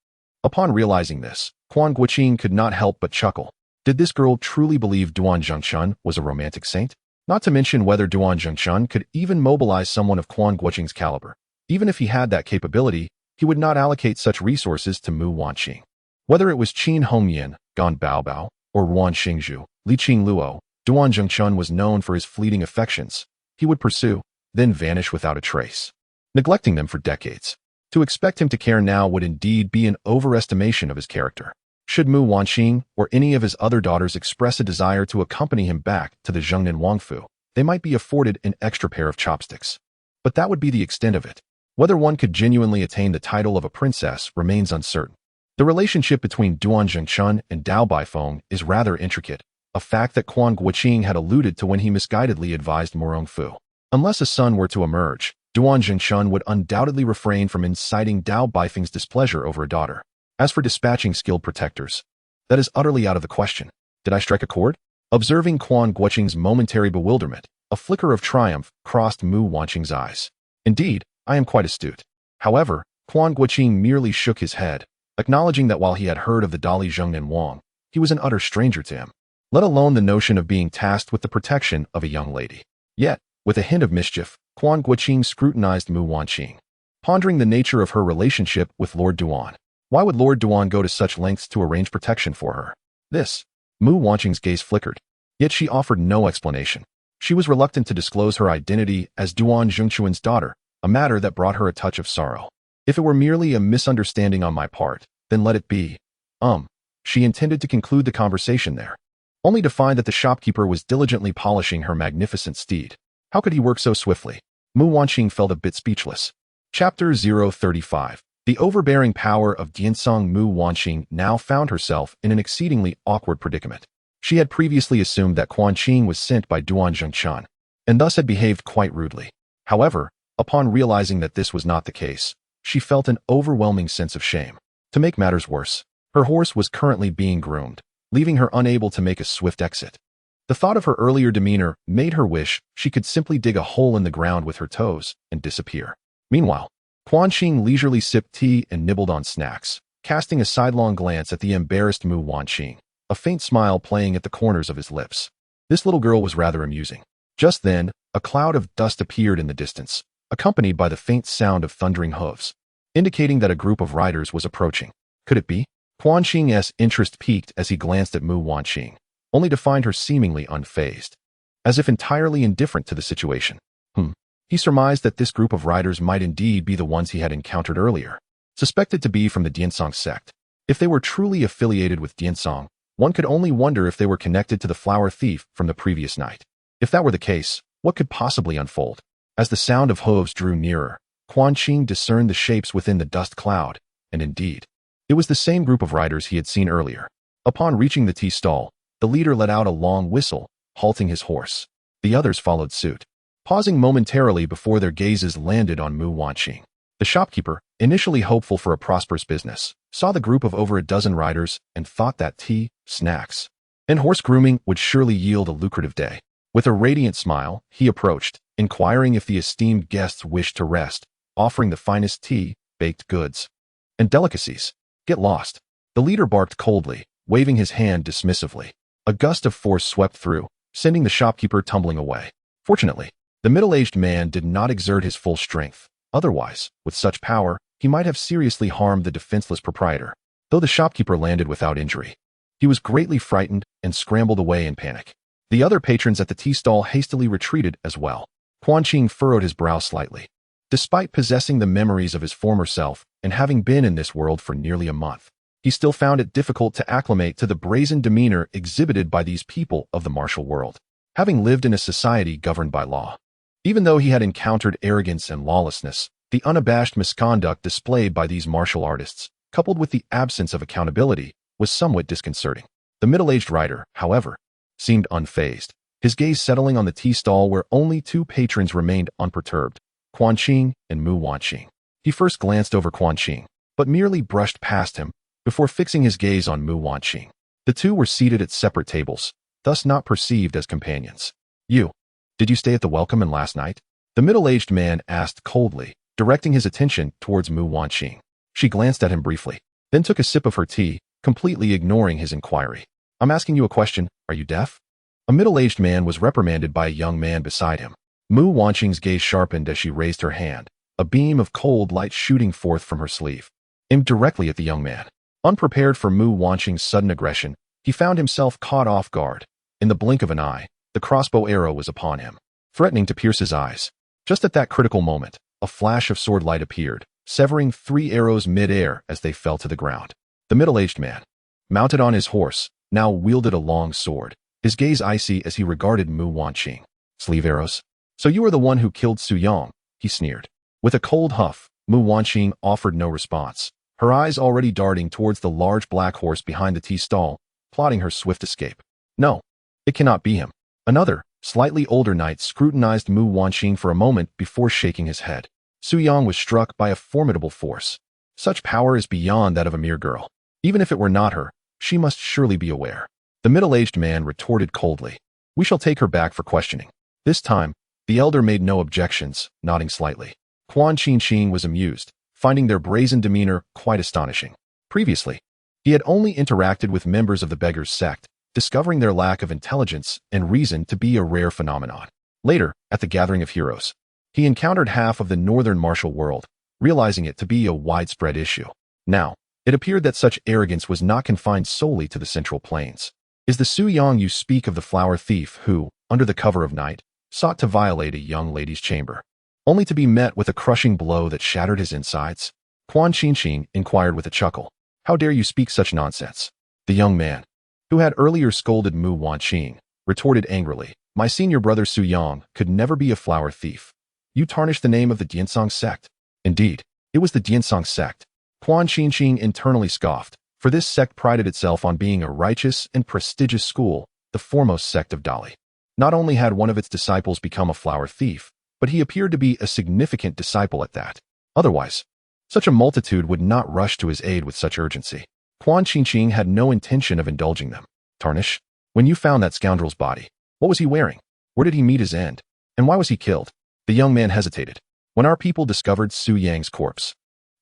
Upon realizing this, Quan Guanqing could not help but chuckle. Did this girl truly believe Duan Zhengchun was a romantic saint? Not to mention whether Duan Zhengchun could even mobilize someone of Quan Guanqing's caliber. Even if he had that capability, he would not allocate such resources to Mu Wanqing. Whether it was Qin Hongyan, Gan Baobao, or Ruan Xingzhu, Li Qingluo, Duan Zhengchun was known for his fleeting affections. He would pursue, then vanish without a trace, neglecting them for decades. To expect him to care now would indeed be an overestimation of his character. Should Mu Wanqing or any of his other daughters express a desire to accompany him back to the Zhengnan Wangfu, they might be afforded an extra pair of chopsticks. But that would be the extent of it. Whether one could genuinely attain the title of a princess remains uncertain. The relationship between Duan Zhengchun and Dao Baifeng is rather intricate, a fact that Quan Guanqing had alluded to when he misguidedly advised Morong Fu. Unless a son were to emerge, Duan Zhengchun would undoubtedly refrain from inciting Dao Baifeng's displeasure over a daughter. As for dispatching skilled protectors, that is utterly out of the question. Did I strike a chord? Observing Quan Guanqing's momentary bewilderment, a flicker of triumph crossed Mu Wanqing's eyes. Indeed, I am quite astute. However, Quan Guanqing merely shook his head, acknowledging that while he had heard of the Dali Zhengnan Wang, he was an utter stranger to him, let alone the notion of being tasked with the protection of a young lady. Yet, with a hint of mischief, Quan Guanqing scrutinized Mu Wanqing, pondering the nature of her relationship with Lord Duan. Why would Lord Duan go to such lengths to arrange protection for her? Mu Wanqing's gaze flickered, yet she offered no explanation. She was reluctant to disclose her identity as Duan Zhengchuan's daughter, a matter that brought her a touch of sorrow. If it were merely a misunderstanding on my part, then let it be. She intended to conclude the conversation there, only to find that the shopkeeper was diligently polishing her magnificent steed. How could he work so swiftly? Mu Wanqing felt a bit speechless. Chapter 035. The overbearing power of Diansong. Mu Wanqing now found herself in an exceedingly awkward predicament. She had previously assumed that Quan Qing was sent by Duan Zhengchun, and thus had behaved quite rudely. However, upon realizing that this was not the case, she felt an overwhelming sense of shame. To make matters worse, her horse was currently being groomed, leaving her unable to make a swift exit. The thought of her earlier demeanor made her wish she could simply dig a hole in the ground with her toes and disappear. Meanwhile, Quan Qing leisurely sipped tea and nibbled on snacks, casting a sidelong glance at the embarrassed Mu Wanqing, a faint smile playing at the corners of his lips. This little girl was rather amusing. Just then, a cloud of dust appeared in the distance, accompanied by the faint sound of thundering hooves, indicating that a group of riders was approaching. Could it be? Quan Qing's interest peaked as he glanced at Mu Wanqing, only to find her seemingly unfazed, as if entirely indifferent to the situation. He surmised that this group of riders might indeed be the ones he had encountered earlier, suspected to be from the Diansong sect. If they were truly affiliated with Diansong, one could only wonder if they were connected to the flower thief from the previous night. If that were the case, what could possibly unfold? As the sound of hooves drew nearer, Quan Qing discerned the shapes within the dust cloud, and indeed, it was the same group of riders he had seen earlier. Upon reaching the tea stall, the leader let out a long whistle, halting his horse. The others followed suit, pausing momentarily before their gazes landed on Mu Wanqing. The shopkeeper, initially hopeful for a prosperous business, saw the group of over a dozen riders and thought that tea, snacks, and horse grooming would surely yield a lucrative day. With a radiant smile, he approached, inquiring if the esteemed guests wished to rest, offering the finest tea, baked goods, and delicacies. Get lost. The leader barked coldly, waving his hand dismissively. A gust of force swept through, sending the shopkeeper tumbling away. Fortunately, the middle-aged man did not exert his full strength. Otherwise, with such power, he might have seriously harmed the defenseless proprietor, though the shopkeeper landed without injury. He was greatly frightened and scrambled away in panic. The other patrons at the tea stall hastily retreated as well. Quan Guanqing furrowed his brow slightly. Despite possessing the memories of his former self and having been in this world for nearly a month, he still found it difficult to acclimate to the brazen demeanor exhibited by these people of the martial world, having lived in a society governed by law. Even though he had encountered arrogance and lawlessness, the unabashed misconduct displayed by these martial artists, coupled with the absence of accountability, was somewhat disconcerting. The middle-aged rider, however, seemed unfazed, his gaze settling on the tea stall where only two patrons remained unperturbed, Quan Guanqing and Mu Guanqing. He first glanced over Quan Guanqing, but merely brushed past him before fixing his gaze on Mu Guanqing. The two were seated at separate tables, thus not perceived as companions. Did you stay at the welcome inn last night? The middle-aged man asked coldly, directing his attention towards Mu Guanqing. She glanced at him briefly, then took a sip of her tea, completely ignoring his inquiry. I'm asking you a question, are you deaf? A middle-aged man was reprimanded by a young man beside him. Mu Guanqing's gaze sharpened as she raised her hand, a beam of cold light shooting forth from her sleeve, aimed directly at the young man. Unprepared for Mu Guanqing's sudden aggression, he found himself caught off guard. In the blink of an eye, the crossbow arrow was upon him, threatening to pierce his eyes. Just at that critical moment, a flash of sword light appeared, severing 3 arrows mid-air as they fell to the ground. The middle-aged man, mounted on his horse, now wielded a long sword, his gaze icy as he regarded Mu Guanqing. Sleeve arrows? So you are the one who killed Su Yang, he sneered. With a cold huff, Mu Guanqing offered no response, her eyes already darting towards the large black horse behind the tea stall, plotting her swift escape. No, it cannot be him. Another, slightly older knight scrutinized Mu Guanqing for a moment before shaking his head. Su Yang was struck by a formidable force. Such power is beyond that of a mere girl. Even if it were not her, she must surely be aware. The middle-aged man retorted coldly. We shall take her back for questioning. This time, the elder made no objections, nodding slightly. Quan Guanqing was amused, finding their brazen demeanor quite astonishing. Previously, he had only interacted with members of the Beggars sect, discovering their lack of intelligence and reason to be a rare phenomenon. Later, at the Gathering of Heroes, he encountered half of the northern martial world, realizing it to be a widespread issue. Now, it appeared that such arrogance was not confined solely to the Central Plains. Is the Su Yang you speak of the flower thief who, under the cover of night, sought to violate a young lady's chamber, only to be met with a crushing blow that shattered his insides? Quan Guanqing inquired with a chuckle. How dare you speak such nonsense? The young man, who had earlier scolded Mu Guanqing, retorted angrily. My senior brother Su Yang could never be a flower thief. You tarnish the name of the Diansong sect. Indeed, it was the Diansong sect. Quan Guanqing internally scoffed, for this sect prided itself on being a righteous and prestigious school, the foremost sect of Dali. Not only had one of its disciples become a flower thief, but he appeared to be a significant disciple at that. Otherwise, such a multitude would not rush to his aid with such urgency. Quan Guanqing had no intention of indulging them. Tarnish? When you found that scoundrel's body, what was he wearing? Where did he meet his end? And why was he killed? The young man hesitated. When our people discovered Su Yang's corpse,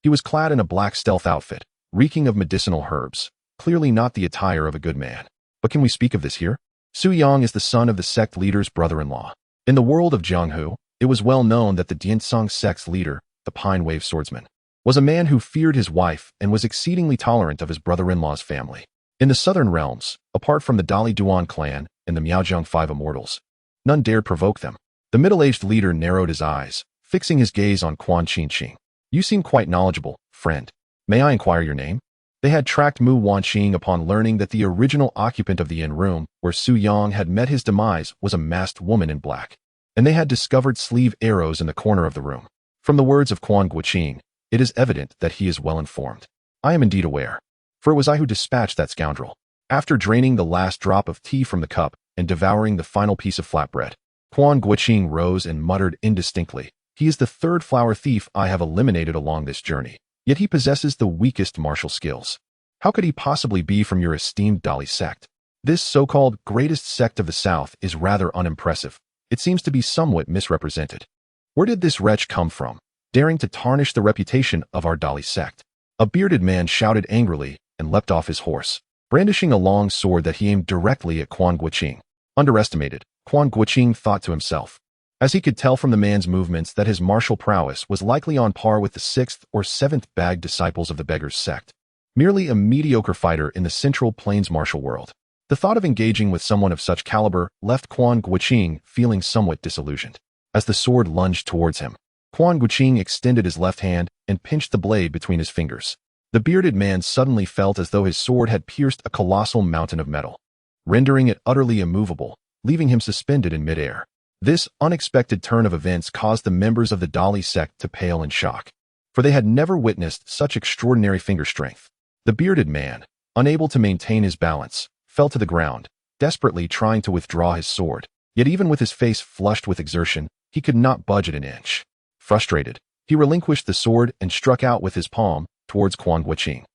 he was clad in a black stealth outfit, reeking of medicinal herbs, clearly not the attire of a good man. But can we speak of this here? Su Yang is the son of the sect leader's brother-in-law. In the world of Jianghu, it was well known that the Diansong sect's leader, the Pine Wave swordsman, was a man who feared his wife and was exceedingly tolerant of his brother-in-law's family. In the southern realms, apart from the Dali Duan clan and the Miaozhong Five Immortals, none dared provoke them. The middle-aged leader narrowed his eyes, fixing his gaze on Quan Guanqing. You seem quite knowledgeable, friend. May I inquire your name? They had tracked Mu Guanqing upon learning that the original occupant of the inn room where Su Yang had met his demise was a masked woman in black, and they had discovered sleeve arrows in the corner of the room. From the words of Quan Guanqing, it is evident that he is well informed. I am indeed aware, for it was I who dispatched that scoundrel. After draining the last drop of tea from the cup and devouring the final piece of flatbread, Quan Guanqing rose and muttered indistinctly. He is the third flower thief I have eliminated along this journey, yet he possesses the weakest martial skills. How could he possibly be from your esteemed Dali sect? This so-called greatest sect of the South is rather unimpressive. It seems to be somewhat misrepresented. Where did this wretch come from, daring to tarnish the reputation of our Dali sect? A bearded man shouted angrily and leapt off his horse, brandishing a long sword that he aimed directly at Quan Guanqing. Underestimated, Quan Guanqing thought to himself, as he could tell from the man's movements that his martial prowess was likely on par with the 6th or 7th bagged disciples of the Beggars sect. merely a mediocre fighter in the Central Plains martial world. The thought of engaging with someone of such caliber left Quan Guanqing feeling somewhat disillusioned. As the sword lunged towards him, Quan Guanqing extended his left hand and pinched the blade between his fingers. The bearded man suddenly felt as though his sword had pierced a colossal mountain of metal, rendering it utterly immovable, leaving him suspended in midair. This unexpected turn of events caused the members of the Dali sect to pale in shock, for they had never witnessed such extraordinary finger strength. The bearded man, unable to maintain his balance, fell to the ground, desperately trying to withdraw his sword. Yet even with his face flushed with exertion, he could not budge it an inch. Frustrated, he relinquished the sword and struck out with his palm towards Quan Guanqing.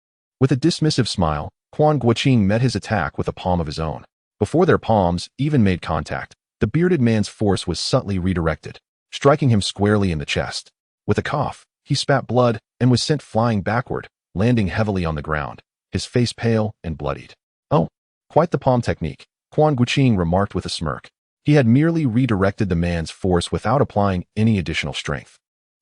With a dismissive smile, Quan Guanqing met his attack with a palm of his own. Before their palms even made contact, the bearded man's force was subtly redirected, striking him squarely in the chest. With a cough, he spat blood and was sent flying backward, landing heavily on the ground, his face pale and bloodied. "Oh, quite the palm technique," Quan Guanqing remarked with a smirk. He had merely redirected the man's force without applying any additional strength.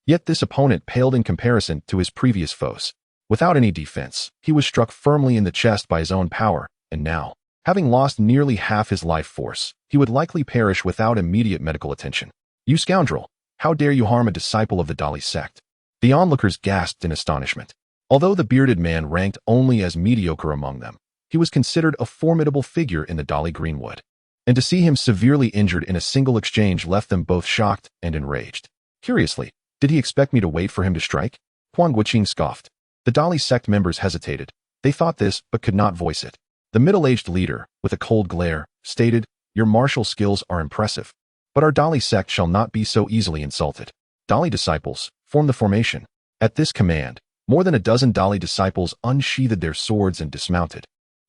Yet this opponent paled in comparison to his previous foes. Without any defense, he was struck firmly in the chest by his own power, and now, having lost nearly half his life force, he would likely perish without immediate medical attention. "You scoundrel! How dare you harm a disciple of the Dali sect?" The onlookers gasped in astonishment. Although the bearded man ranked only as mediocre among them, he was considered a formidable figure in the Dali Greenwood. And to see him severely injured in a single exchange left them both shocked and enraged. Curiously, did he expect me to wait for him to strike? Quan Guanqing scoffed. The Dali sect members hesitated. They thought this, but could not voice it. The middle-aged leader, with a cold glare, stated, "Your martial skills are impressive, but our Dali sect shall not be so easily insulted." Dali disciples, form the formation. At this command, more than a dozen Dali disciples unsheathed their swords and dismounted,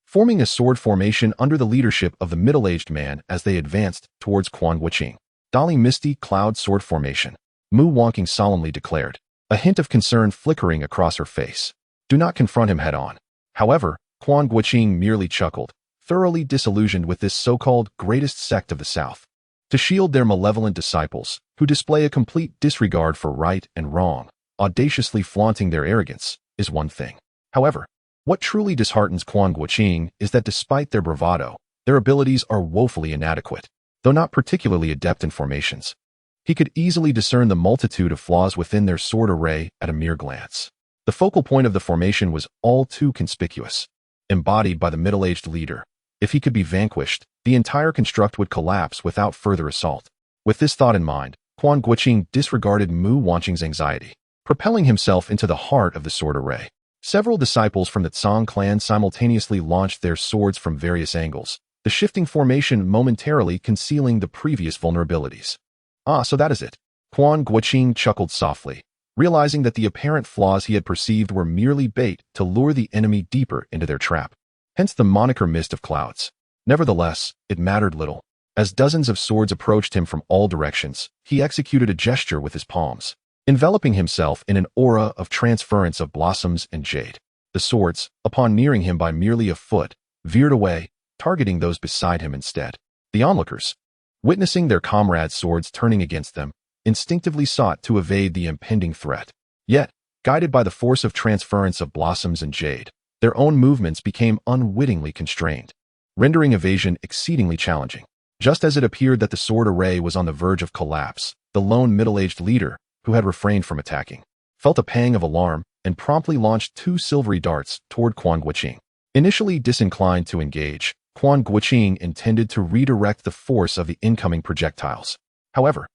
forming a sword formation under the leadership of the middle-aged man as they advanced towards Quan Guanqing. "Dali Misty Cloud Sword Formation," Mu Wonking solemnly declared, a hint of concern flickering across her face. "Do not confront him head-on." However, Quan Guanqing merely chuckled, thoroughly disillusioned with this so-called greatest sect of the South. To shield their malevolent disciples, who display a complete disregard for right and wrong, audaciously flaunting their arrogance, is one thing. However, what truly disheartens Quan Guanqing is that despite their bravado, their abilities are woefully inadequate. Though not particularly adept in formations, he could easily discern the multitude of flaws within their sword array at a mere glance. The focal point of the formation was all too conspicuous, embodied by the middle-aged leader. If he could be vanquished, the entire construct would collapse without further assault. With this thought in mind, Quan Guanqing disregarded Mu Wonqing's anxiety, propelling himself into the heart of the sword array. Several disciples from the Tsang clan simultaneously launched their swords from various angles, the shifting formation momentarily concealing the previous vulnerabilities. "Ah, so that is it." Quan Guanqing chuckled softly, realizing that the apparent flaws he had perceived were merely bait to lure the enemy deeper into their trap. Hence the moniker Mist of Clouds. Nevertheless, it mattered little. As dozens of swords approached him from all directions, he executed a gesture with his palms, enveloping himself in an aura of transference of blossoms and jade. The swords, upon nearing him by merely a foot, veered away, targeting those beside him instead. The onlookers, witnessing their comrades' swords turning against them, instinctively sought to evade the impending threat. Yet, guided by the force of transference of blossoms and jade, their own movements became unwittingly constrained, rendering evasion exceedingly challenging. Just as it appeared that the sword array was on the verge of collapse, the lone middle-aged leader, who had refrained from attacking, felt a pang of alarm and promptly launched two silvery darts toward Quan Guanqing. Initially disinclined to engage, Quan Guanqing intended to redirect the force of the incoming projectiles. However,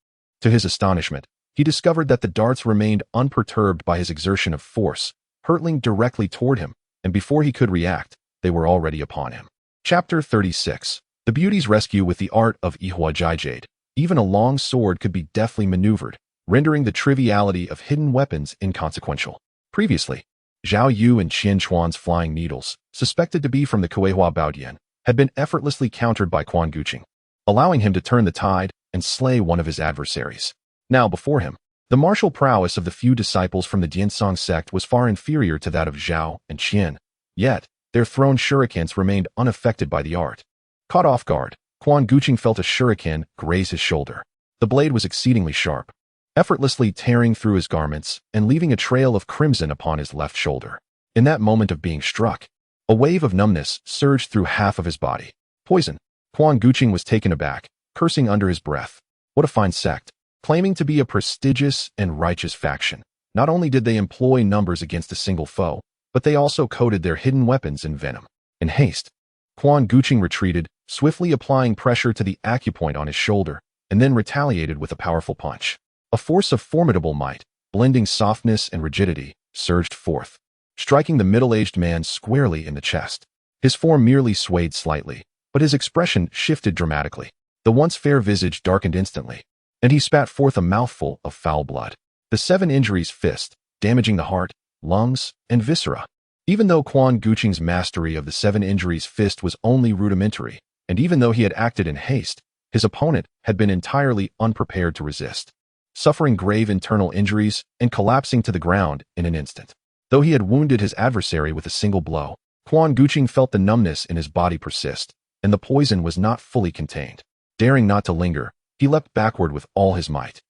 to his astonishment, he discovered that the darts remained unperturbed by his exertion of force, hurtling directly toward him, and before he could react, they were already upon him. Chapter 36. The Beauty's Rescue with the Art of Ihua Jade. Even a long sword could be deftly maneuvered, rendering the triviality of hidden weapons inconsequential. Previously, Zhao Yu and Qian Chuan's flying needles, suspected to be from the Kuehua Baodian, had been effortlessly countered by Quan Guanqing, allowing him to turn the tide and slay one of his adversaries. Now before him, the martial prowess of the few disciples from the Diansong sect was far inferior to that of Zhao and Qian, yet their thrown shurikens remained unaffected by the art. Caught off guard, Quan Guanqing felt a shuriken graze his shoulder. The blade was exceedingly sharp, effortlessly tearing through his garments and leaving a trail of crimson upon his left shoulder. In that moment of being struck, a wave of numbness surged through half of his body. Poison. Quan Guanqing was taken aback, cursing under his breath. What a fine sect. Claiming to be a prestigious and righteous faction, not only did they employ numbers against a single foe, but they also coated their hidden weapons in venom. In haste, Quan Guanqing retreated, swiftly applying pressure to the acupoint on his shoulder, and then retaliated with a powerful punch. A force of formidable might, blending softness and rigidity, surged forth, striking the middle-aged man squarely in the chest. His form merely swayed slightly, but his expression shifted dramatically. The once fair visage darkened instantly, and he spat forth a mouthful of foul blood. The 7 injuries fist, damaging the heart, lungs, and viscera. Even though Quan Guanqing's mastery of the 7 injuries fist was only rudimentary, and even though he had acted in haste, his opponent had been entirely unprepared to resist, suffering grave internal injuries and collapsing to the ground in an instant. Though he had wounded his adversary with a single blow, Quan Guanqing felt the numbness in his body persist, and the poison was not fully contained. Daring not to linger, he leapt backward with all his might.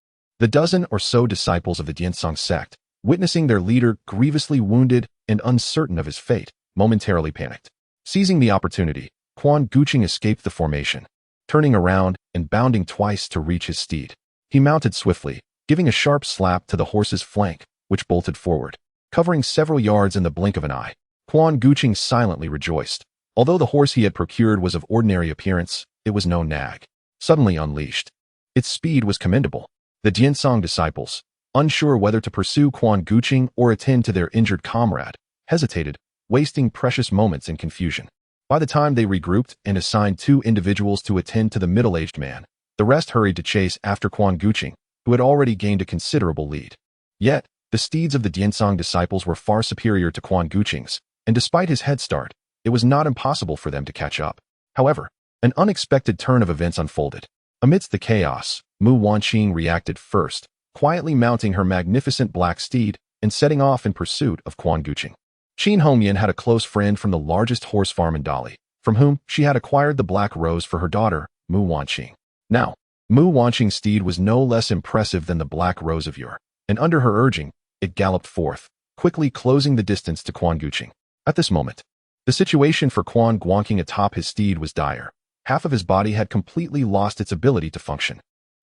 The dozen or so disciples of the Diansong sect, witnessing their leader grievously wounded and uncertain of his fate, momentarily panicked. Seizing the opportunity, Quan Guanqing escaped the formation, turning around and bounding twice to reach his steed. He mounted swiftly, giving a sharp slap to the horse's flank, which bolted forward, covering several yards in the blink of an eye. Quan Guanqing silently rejoiced. Although the horse he had procured was of ordinary appearance, it was no nag. Suddenly unleashed, its speed was commendable. The Diansong disciples, unsure whether to pursue Quan Guanqing or attend to their injured comrade, hesitated, wasting precious moments in confusion. By the time they regrouped and assigned 2 individuals to attend to the middle-aged man, the rest hurried to chase after Quan Guanqing, who had already gained a considerable lead. Yet, the steeds of the Diansong disciples were far superior to Quan Guanqing's, and despite his head start, it was not impossible for them to catch up. However, an unexpected turn of events unfolded. Amidst the chaos, Mu Wanqing reacted first, quietly mounting her magnificent black steed and setting off in pursuit of Quan Guanqing. Qin Hongyan had a close friend from the largest horse farm in Dali, from whom she had acquired the black rose for her daughter, Mu Wanqing. Now, Mu Wanqing's steed was no less impressive than the black rose of yore, and under her urging, it galloped forth, quickly closing the distance to Quan Guanqing. At this moment, the situation for Quan Guanqing atop his steed was dire. Half of his body had completely lost its ability to function.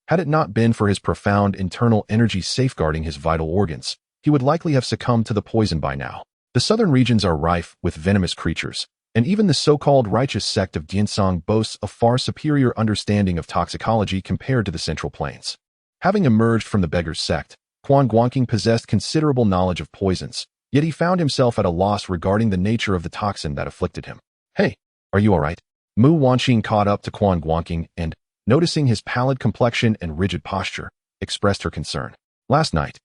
Had it not been for his profound internal energy safeguarding his vital organs, he would likely have succumbed to the poison by now. The southern regions are rife with venomous creatures, and even the so-called righteous sect of Diansong boasts a far superior understanding of toxicology compared to the central plains. Having emerged from the beggar's sect, Quan Guanqing possessed considerable knowledge of poisons, yet he found himself at a loss regarding the nature of the toxin that afflicted him. Hey, are you all right? Mu Wanqing caught up to Quan Guanqing and, noticing his pallid complexion and rigid posture, expressed her concern. Last night,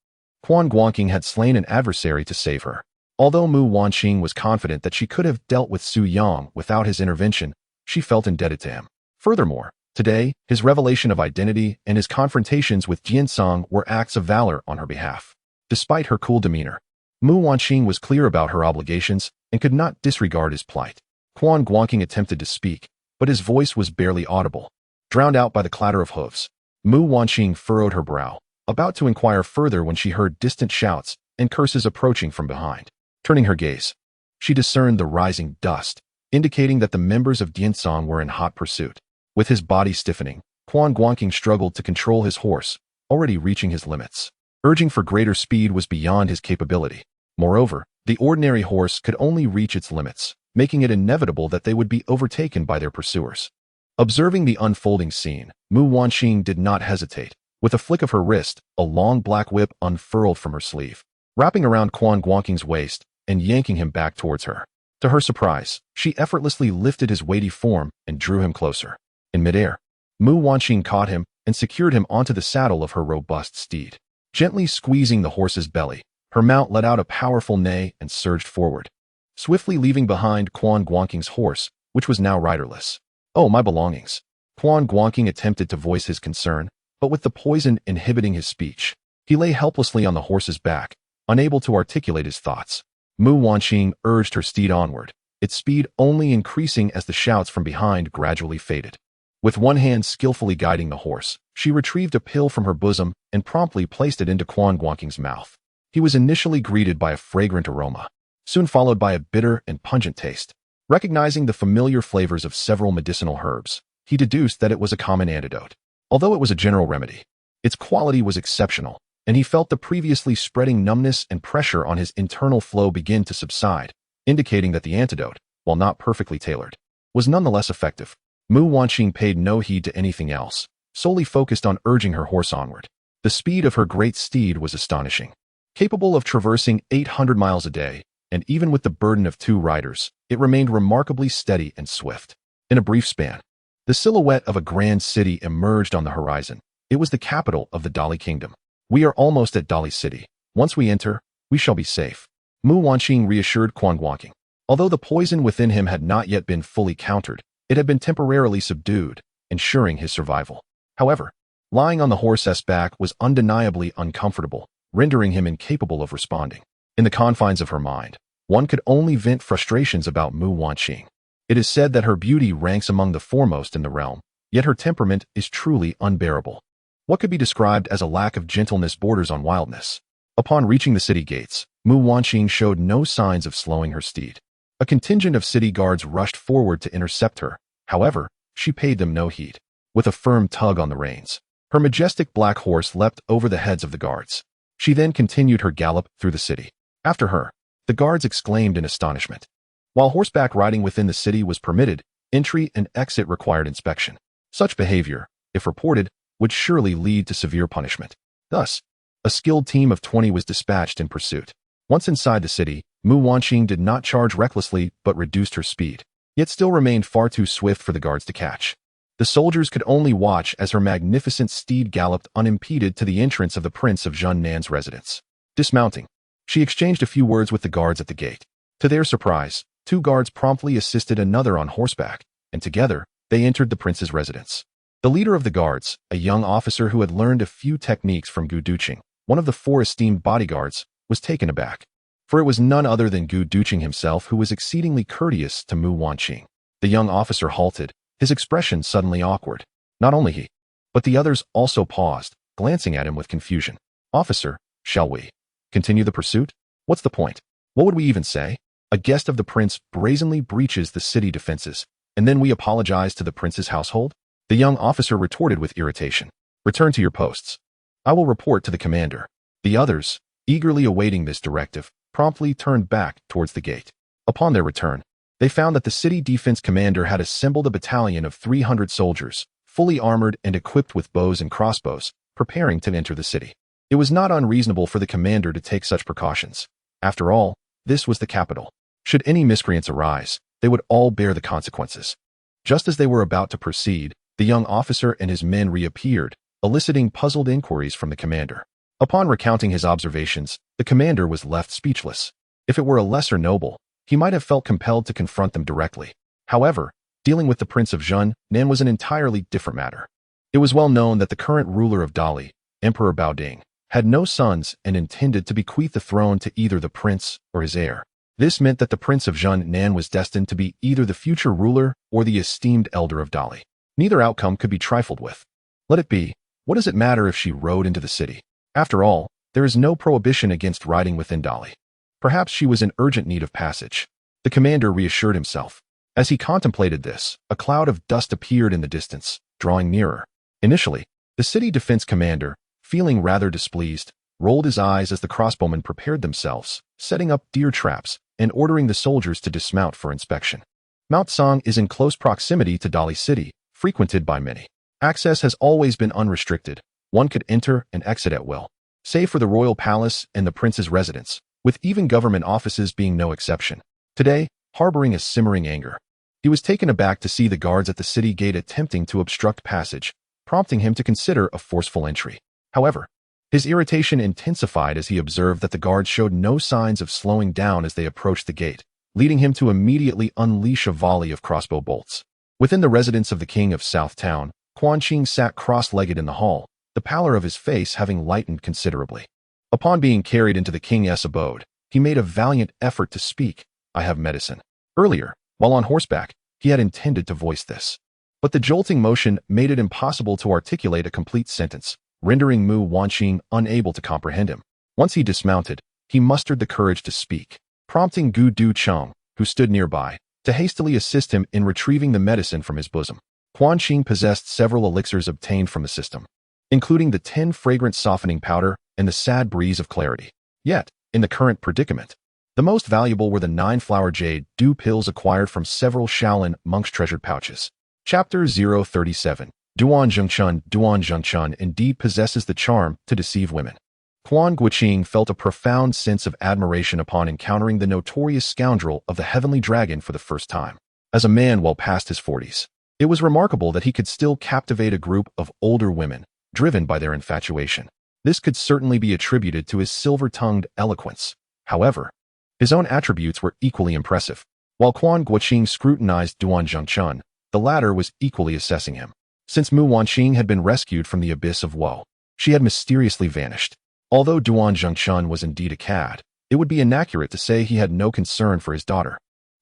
Quan Guanqing had slain an adversary to save her. Although Mu Wanqing was confident that she could have dealt with Su Yang without his intervention, she felt indebted to him. Furthermore, today, his revelation of identity and his confrontations with Diansong were acts of valor on her behalf. Despite her cool demeanor, Mu Wanqing was clear about her obligations and could not disregard his plight. Quan Guanqing attempted to speak, but his voice was barely audible, drowned out by the clatter of hooves. Mu Wanqing furrowed her brow, about to inquire further when she heard distant shouts and curses approaching from behind. Turning her gaze, she discerned the rising dust, indicating that the members of Diansong were in hot pursuit. With his body stiffening, Quan Guanqing struggled to control his horse, already reaching his limits. Urging for greater speed was beyond his capability. Moreover, the ordinary horse could only reach its limits, making it inevitable that they would be overtaken by their pursuers. Observing the unfolding scene, Mu Wanqing did not hesitate. With a flick of her wrist, a long black whip unfurled from her sleeve, wrapping around Quan Guanqing's waist and yanking him back towards her. To her surprise, she effortlessly lifted his weighty form and drew him closer. In midair, Mu Wanqing caught him and secured him onto the saddle of her robust steed. Gently squeezing the horse's belly, her mount let out a powerful neigh and surged forward, swiftly leaving behind Quan Guanqing's horse, which was now riderless. Oh, my belongings. Quan Guanqing attempted to voice his concern, but with the poison inhibiting his speech, he lay helplessly on the horse's back, unable to articulate his thoughts. Mu Wanqing urged her steed onward, its speed only increasing as the shouts from behind gradually faded. With one hand skillfully guiding the horse, she retrieved a pill from her bosom and promptly placed it into Quan Guanqing's mouth. He was initially greeted by a fragrant aroma, soon followed by a bitter and pungent taste. Recognizing the familiar flavors of several medicinal herbs, he deduced that it was a common antidote. Although it was a general remedy, its quality was exceptional, and he felt the previously spreading numbness and pressure on his internal flow begin to subside, indicating that the antidote, while not perfectly tailored, was nonetheless effective. Mu Wanqing paid no heed to anything else, solely focused on urging her horse onward. The speed of her great steed was astonishing. Capable of traversing 800 miles a day, and even with the burden of 2 riders, it remained remarkably steady and swift. In a brief span, the silhouette of a grand city emerged on the horizon. It was the capital of the Dali Kingdom. We are almost at Dali City. Once we enter, we shall be safe. Mu Wanqing reassured Quan Guanqing. Although the poison within him had not yet been fully countered, it had been temporarily subdued, ensuring his survival. However, lying on the horse's back was undeniably uncomfortable, rendering him incapable of responding. In the confines of her mind, one could only vent frustrations about Mu Wanqing. It is said that her beauty ranks among the foremost in the realm, yet her temperament is truly unbearable. What could be described as a lack of gentleness borders on wildness. Upon reaching the city gates, Mu Wanqing showed no signs of slowing her steed. A contingent of city guards rushed forward to intercept her. However, she paid them no heed. With a firm tug on the reins, her majestic black horse leapt over the heads of the guards. She then continued her gallop through the city. After her, the guards exclaimed in astonishment. While horseback riding within the city was permitted, entry and exit required inspection. Such behavior, if reported, would surely lead to severe punishment. Thus, a skilled team of 20 was dispatched in pursuit. Once inside the city, Mu Wanqing did not charge recklessly but reduced her speed, yet still remained far too swift for the guards to catch. The soldiers could only watch as her magnificent steed galloped unimpeded to the entrance of the Prince of Junnan's residence. Dismounting, she exchanged a few words with the guards at the gate. To their surprise, 2 guards promptly assisted another on horseback, and together, they entered the prince's residence. The leader of the guards, a young officer who had learned a few techniques from Gu Duqing, one of the 4 esteemed bodyguards, was taken aback. For it was none other than Gu Duqing himself who was exceedingly courteous to Mu Wanqing. The young officer halted, his expression suddenly awkward. Not only he, but the others also paused, glancing at him with confusion. Officer, shall we continue the pursuit? What's the point? What would we even say? A guest of the prince brazenly breaches the city defenses, and then we apologize to the prince's household? The young officer retorted with irritation. Return to your posts. I will report to the commander. The others, eagerly awaiting this directive, promptly turned back towards the gate. Upon their return, they found that the city defense commander had assembled a battalion of 300 soldiers, fully armored and equipped with bows and crossbows, preparing to enter the city. It was not unreasonable for the commander to take such precautions. After all, this was the capital. Should any miscreants arise, they would all bear the consequences. Just as they were about to proceed, the young officer and his men reappeared, eliciting puzzled inquiries from the commander. Upon recounting his observations, the commander was left speechless. If it were a lesser noble, he might have felt compelled to confront them directly. However, dealing with the Prince of Junnan was an entirely different matter. It was well known that the current ruler of Dali, Emperor Baoding, had no sons and intended to bequeath the throne to either the prince or his heir. This meant that the Prince of Junnan was destined to be either the future ruler or the esteemed elder of Dali. Neither outcome could be trifled with. Let it be. What does it matter if she rode into the city? After all, there is no prohibition against riding within Dali. Perhaps she was in urgent need of passage. The commander reassured himself. As he contemplated this, a cloud of dust appeared in the distance, drawing nearer. Initially, the city defense commander, feeling rather displeased, rolled his eyes as the crossbowmen prepared themselves, setting up deer traps and ordering the soldiers to dismount for inspection. Mount Song is in close proximity to Dali City, frequented by many. Access has always been unrestricted. One could enter and exit at will, save for the royal palace and the prince's residence, with even government offices being no exception. Today, harboring a simmering anger, he was taken aback to see the guards at the city gate attempting to obstruct passage, prompting him to consider a forceful entry. However, his irritation intensified as he observed that the guards showed no signs of slowing down as they approached the gate, leading him to immediately unleash a volley of crossbow bolts. Within the residence of the king of South Town, Quan Guanqing sat cross-legged in the hall, the pallor of his face having lightened considerably. Upon being carried into the king's abode, he made a valiant effort to speak. I have medicine. Earlier, while on horseback, he had intended to voice this. But the jolting motion made it impossible to articulate a complete sentence, rendering Mu Wanqing unable to comprehend him. Once he dismounted, he mustered the courage to speak. prompting Gu Du Cheng, who stood nearby, to hastily assist him in retrieving the medicine from his bosom. Quan Guanqing possessed several elixirs obtained from the system, including the 10 fragrant softening powder and the sad breeze of clarity. Yet, in the current predicament, the most valuable were the 9-flower jade dew pills acquired from several Shaolin monks' treasured pouches. Chapter 037. Duan Zhengchun indeed possesses the charm to deceive women. Quan Guanqing felt a profound sense of admiration upon encountering the notorious scoundrel of the Heavenly Dragon for the first time. As a man well past his 40s, it was remarkable that he could still captivate a group of older women, driven by their infatuation. This could certainly be attributed to his silver-tongued eloquence. However, his own attributes were equally impressive. While Quan Guanqing scrutinized Duan Zhengchun, the latter was equally assessing him. Since Mu Wanqing had been rescued from the abyss of woe, she had mysteriously vanished. Although Duan Zhengchun was indeed a cad, it would be inaccurate to say he had no concern for his daughter.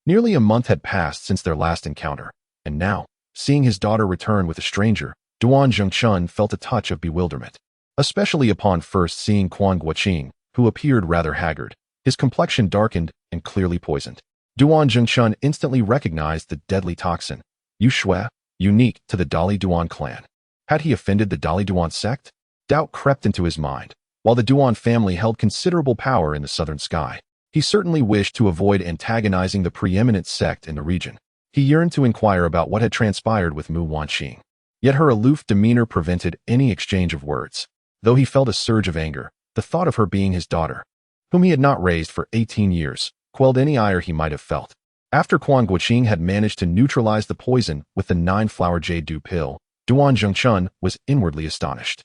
Nearly a month had passed since their last encounter, and now, seeing his daughter return with a stranger, Duan Zhengchun felt a touch of bewilderment, especially upon first seeing Quan Guanqing, who appeared rather haggard, his complexion darkened and clearly poisoned. Duan Zhengchun instantly recognized the deadly toxin, Yu Shui, unique to the Dali Duan clan. Had he offended the Dali Duan sect? Doubt crept into his mind. While the Duan family held considerable power in the southern sky, he certainly wished to avoid antagonizing the preeminent sect in the region. He yearned to inquire about what had transpired with Mu Wanqing. Yet her aloof demeanor prevented any exchange of words. Though he felt a surge of anger, the thought of her being his daughter, whom he had not raised for 18 years, quelled any ire he might have felt. After Quan Guanqing had managed to neutralize the poison with the 9-flower jade dew pill, Duan Zhengchun was inwardly astonished.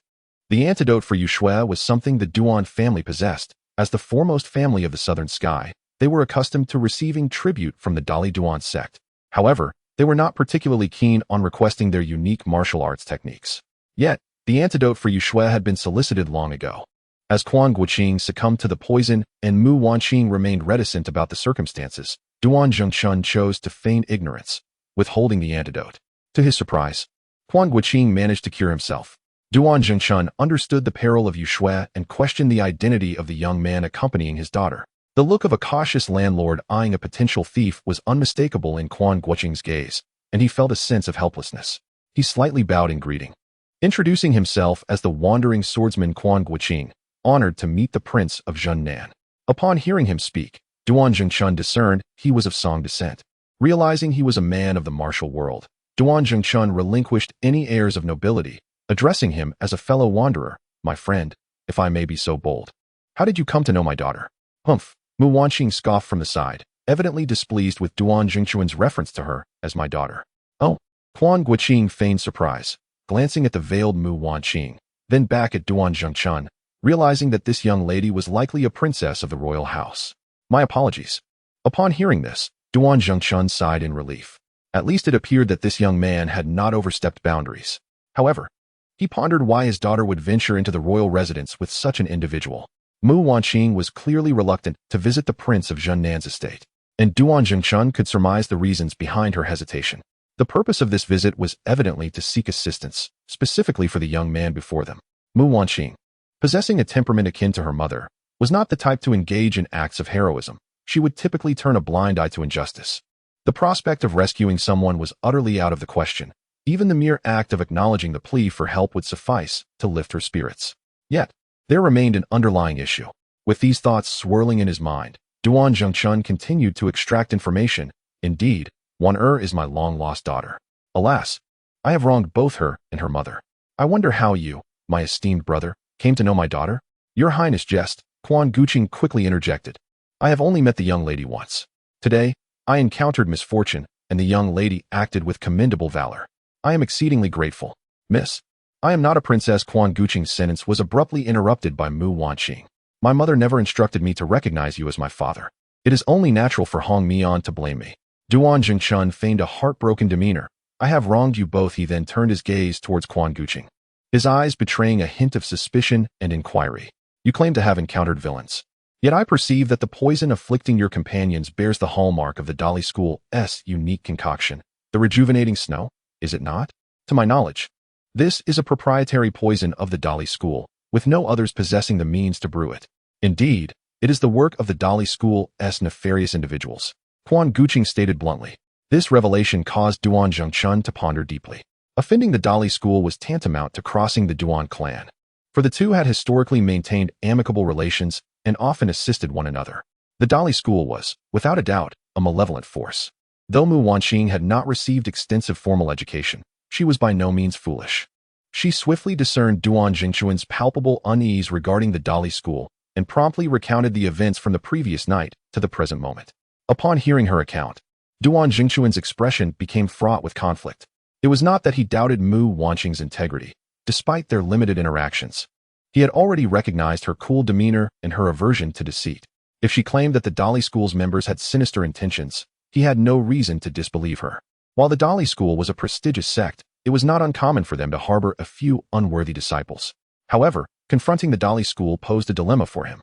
The antidote for Yu Shui was something the Duan family possessed. As the foremost family of the southern sky, they were accustomed to receiving tribute from the Dali Duan sect. However, they were not particularly keen on requesting their unique martial arts techniques. Yet, the antidote for Yu Shui had been solicited long ago. As Quan Guanqing succumbed to the poison and Mu Wanqing remained reticent about the circumstances, Duan Zhengchun chose to feign ignorance, withholding the antidote. To his surprise, Quan Guanqing managed to cure himself. Duan Zhengchun understood the peril of Yu Shui and questioned the identity of the young man accompanying his daughter. The look of a cautious landlord eyeing a potential thief was unmistakable in Quan Guanqing's gaze, and he felt a sense of helplessness. He slightly bowed in greeting, introducing himself as the wandering swordsman Quan Guanqing, honored to meet the Prince of Zhengnan. Upon hearing him speak, Duan Zhengchun discerned he was of Song descent. Realizing he was a man of the martial world, Duan Zhengchun relinquished any airs of nobility, addressing him as a fellow wanderer. My friend, if I may be so bold, how did you come to know my daughter? Humph. Mu Wanqing scoffed from the side, evidently displeased with Duan Zhengchun's reference to her as my daughter. Oh. Quan Guanqing feigned surprise, glancing at the veiled Mu Wanqing, then back at Duan Zhengchun, realizing that this young lady was likely a princess of the royal house. My apologies. Upon hearing this, Duan Zhengchun sighed in relief. At least it appeared that this young man had not overstepped boundaries. However, he pondered why his daughter would venture into the royal residence with such an individual. Mu Wanqing was clearly reluctant to visit the Prince of Zhennan's estate, and Duan Zhengchun could surmise the reasons behind her hesitation. The purpose of this visit was evidently to seek assistance, specifically for the young man before them. Mu Wanqing, possessing a temperament akin to her mother, was not the type to engage in acts of heroism. She would typically turn a blind eye to injustice. The prospect of rescuing someone was utterly out of the question. Even the mere act of acknowledging the plea for help would suffice to lift her spirits. Yet, there remained an underlying issue. With these thoughts swirling in his mind, Duan Zhengchun continued to extract information. Indeed, Wan is my long-lost daughter. Alas, I have wronged both her and her mother. I wonder how you, my esteemed brother, came to know my daughter? Your Highness jest, Quan Guanqing quickly interjected. I have only met the young lady once. Today, I encountered misfortune, and the young lady acted with commendable valor. I am exceedingly grateful. Miss, I am not a princess. Quan Guanqing's sentence was abruptly interrupted by Mu Wanqing. My mother never instructed me to recognize you as my father. It is only natural for Hong Mian to blame me. Duan Zhengchun feigned a heartbroken demeanor. I have wronged you both. He then turned his gaze towards Quan Guanqing, his eyes betraying a hint of suspicion and inquiry. You claim to have encountered villains. Yet I perceive that the poison afflicting your companions bears the hallmark of the Dali school's unique concoction, the rejuvenating snow, is it not? To my knowledge, this is a proprietary poison of the Dali school, with no others possessing the means to brew it. Indeed, It is the work of the Dali School's nefarious individuals, Quan Guanqing stated bluntly. This revelation caused Duan Zhengchun to ponder deeply. Offending the Dali school was tantamount to crossing the Duan clan, for the two had historically maintained amicable relations and often assisted one another. The Dali school was, without a doubt, a malevolent force. Though Mu Wanqing had not received extensive formal education, she was by no means foolish. She swiftly discerned Duan Jingchuan's palpable unease regarding the Dali school and promptly recounted the events from the previous night to the present moment. Upon hearing her account, Duan Jingchuan's expression became fraught with conflict. It was not that he doubted Mu Wanqing's integrity, despite their limited interactions. He had already recognized her cool demeanor and her aversion to deceit. If she claimed that the Dali school's members had sinister intentions, he had no reason to disbelieve her. While the Dali school was a prestigious sect, it was not uncommon for them to harbor a few unworthy disciples. However, confronting the Dali school posed a dilemma for him.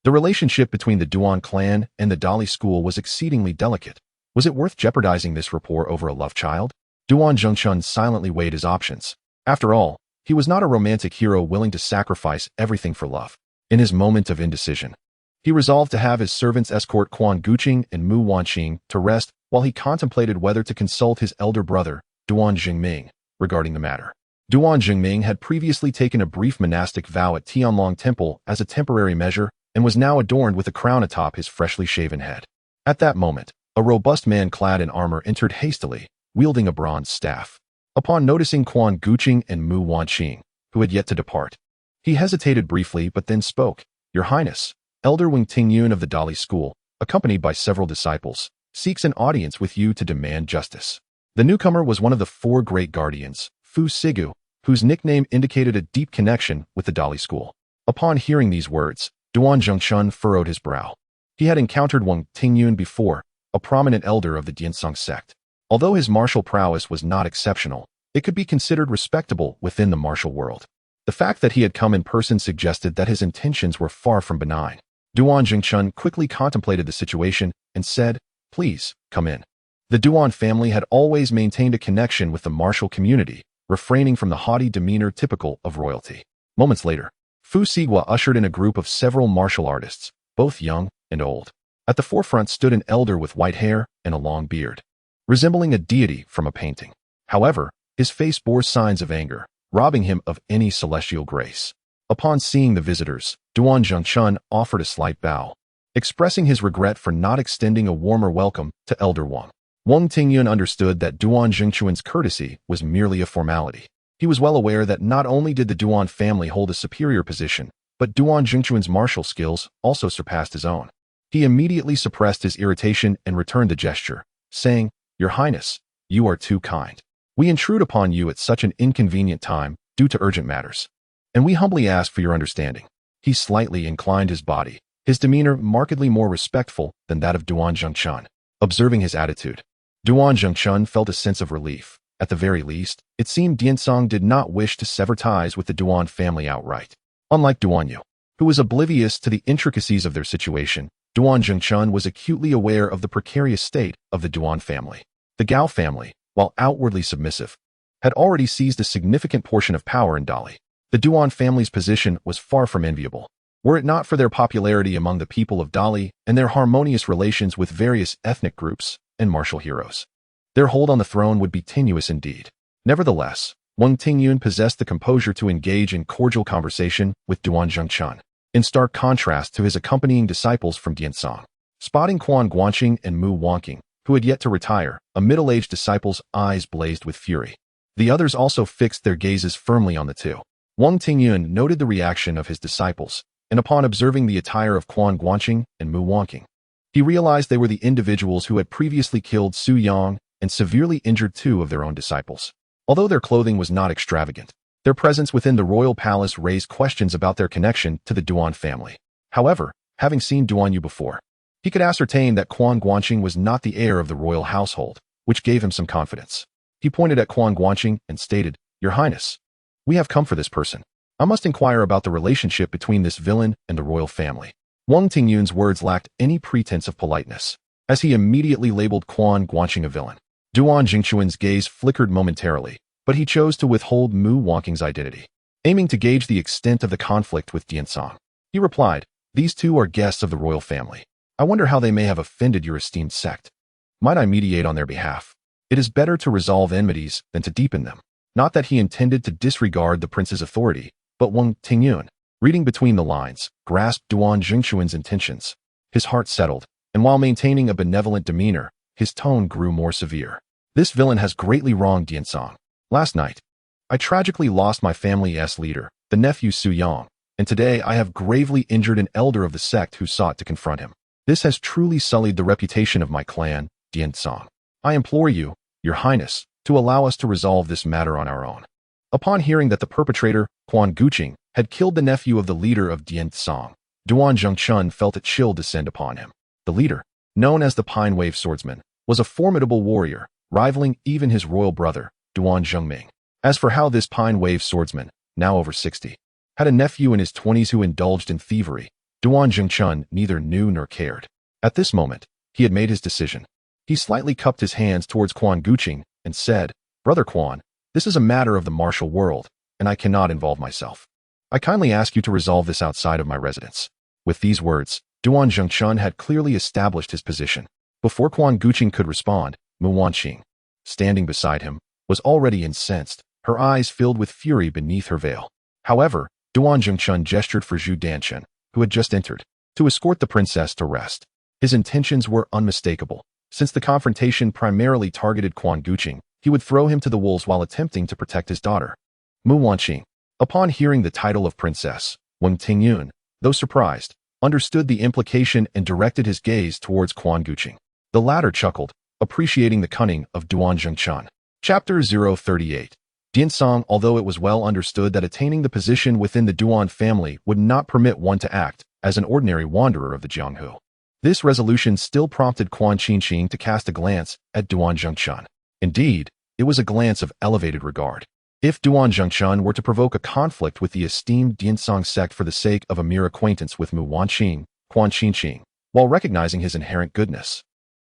The relationship between the Duan clan and the Dali school was exceedingly delicate. Was it worth jeopardizing this rapport over a love child? Duan Zhengchun silently weighed his options. After all, he was not a romantic hero willing to sacrifice everything for love. In his moment of indecision, he resolved to have his servants escort Quan Guanqing and Mu Wanqing to rest while he contemplated whether to consult his elder brother, Duan Jingming, regarding the matter. Duan Jingming had previously taken a brief monastic vow at Tianlong Temple as a temporary measure and was now adorned with a crown atop his freshly shaven head. At that moment, a robust man clad in armor entered hastily, wielding a bronze staff. Upon noticing Quan Guanqing and Mu Wanqing, who had yet to depart, he hesitated briefly but then spoke. "Your Highness, Elder Wing Tingyun of the Dali School, accompanied by several disciples, seeks an audience with you to demand justice." The newcomer was one of the four great guardians, Fu Sigu, whose nickname indicated a deep connection with the Dali School. Upon hearing these words, Duan Zhengchun furrowed his brow. He had encountered Wang Tingyun before, a prominent elder of the Diansong sect. Although his martial prowess was not exceptional, it could be considered respectable within the martial world. The fact that he had come in person suggested that his intentions were far from benign. Duan Zhengchun quickly contemplated the situation and said, "Please, come in." The Duan family had always maintained a connection with the martial community, refraining from the haughty demeanor typical of royalty. Moments later, Fu Sigua ushered in a group of several martial artists, both young and old. At the forefront stood an elder with white hair and a long beard, resembling a deity from a painting. However, his face bore signs of anger, robbing him of any celestial grace. Upon seeing the visitors, Duan Zhengchun offered a slight bow, expressing his regret for not extending a warmer welcome to Elder Wang. Wang Tingyun understood that Duan Zhengchuan's courtesy was merely a formality. He was well aware that not only did the Duan family hold a superior position, but Duan Zhengchuan's martial skills also surpassed his own. He immediately suppressed his irritation and returned the gesture, saying, "Your Highness, you are too kind. We intrude upon you at such an inconvenient time due to urgent matters, and we humbly ask for your understanding." He slightly inclined his body, his demeanor markedly more respectful than that of Duan Zhengchun. Observing his attitude, Duan Zhengchun felt a sense of relief. At the very least, it seemed Diansong did not wish to sever ties with the Duan family outright. Unlike Duan Yu, who was oblivious to the intricacies of their situation, Duan Zhengchun was acutely aware of the precarious state of the Duan family. The Gao family, while outwardly submissive, had already seized a significant portion of power in Dali. The Duan family's position was far from enviable. Were it not for their popularity among the people of Dali and their harmonious relations with various ethnic groups and martial heroes, their hold on the throne would be tenuous indeed. Nevertheless, Wang Tingyun possessed the composure to engage in cordial conversation with Duan Zhengchun, in stark contrast to his accompanying disciples from Diansong. Spotting Quan Guanqing and Mu Wanqing, who had yet to retire, a middle-aged disciple's eyes blazed with fury. The others also fixed their gazes firmly on the two. Wang Tingyun noted the reaction of his disciples, and upon observing the attire of Quan Guanqing and Mu Wanqing, he realized they were the individuals who had previously killed Su Yang and severely injured two of their own disciples. Although their clothing was not extravagant, their presence within the royal palace raised questions about their connection to the Duan family. However, having seen Duan Yu before, he could ascertain that Quan Guanqing was not the heir of the royal household, which gave him some confidence. He pointed at Quan Guanqing and stated, "Your Highness, we have come for this person. I must inquire about the relationship between this villain and the royal family." Wang Tingyun's words lacked any pretense of politeness, as he immediately labeled Quan Guanqing a villain. Duan Jingchuan's gaze flickered momentarily, but he chose to withhold Mu Wanqing's identity. Aiming to gauge the extent of the conflict with Diansong, he replied, These two are guests of the royal family. I wonder how they may have offended your esteemed sect. Might I mediate on their behalf? It is better to resolve enmities than to deepen them. Not that he intended to disregard the prince's authority, but Wang Tingyun, reading between the lines, grasped Duan Jingxuan's intentions. His heart settled, and while maintaining a benevolent demeanor, his tone grew more severe. This villain has greatly wronged Diansong. Last night, I tragically lost my family's leader, the nephew Su Yang, and today I have gravely injured an elder of the sect who sought to confront him. This has truly sullied the reputation of my clan, Diansong. I implore you, Your Highness, to allow us to resolve this matter on our own. Upon hearing that the perpetrator, Quan Guanqing, had killed the nephew of the leader of Diansong, Duan Zhengchun felt a chill descend upon him. The leader, known as the Pine Wave Swordsman, was a formidable warrior, rivaling even his royal brother, Duan Zhengming. As for how this Pine Wave Swordsman, now over 60, had a nephew in his 20s who indulged in thievery, Duan Zhengchun neither knew nor cared. At this moment, he had made his decision. He slightly cupped his hands towards Quan Guanqing and said, "Brother Quan, this is a matter of the martial world, and I cannot involve myself. I kindly ask you to resolve this outside of my residence." With these words, Duan Zhengchun had clearly established his position. Before Quan Guanqing could respond, Mu Wanqing, standing beside him, was already incensed, her eyes filled with fury beneath her veil. However, Duan Zhengchun gestured for Zhu Danchen, who had just entered, to escort the princess to rest. His intentions were unmistakable. Since the confrontation primarily targeted Quan Guanqing, he would throw him to the wolves while attempting to protect his daughter. Mu Wanqing, upon hearing the title of princess, Wang Tingyun, though surprised, understood the implication and directed his gaze towards Quan Guanqing. The latter chuckled, appreciating the cunning of Duan Zhengchun. Chapter 038. Diansong. Although it was well understood that attaining the position within the Duan family would not permit one to act as an ordinary wanderer of the Jianghu, this resolution still prompted Quan Qingqing to cast a glance at Duan Zhengchun. Indeed, it was a glance of elevated regard. If Duan Zhengchun were to provoke a conflict with the esteemed Diansong sect for the sake of a mere acquaintance with Mu Wanqing, Quan Qingqing, while recognizing his inherent goodness,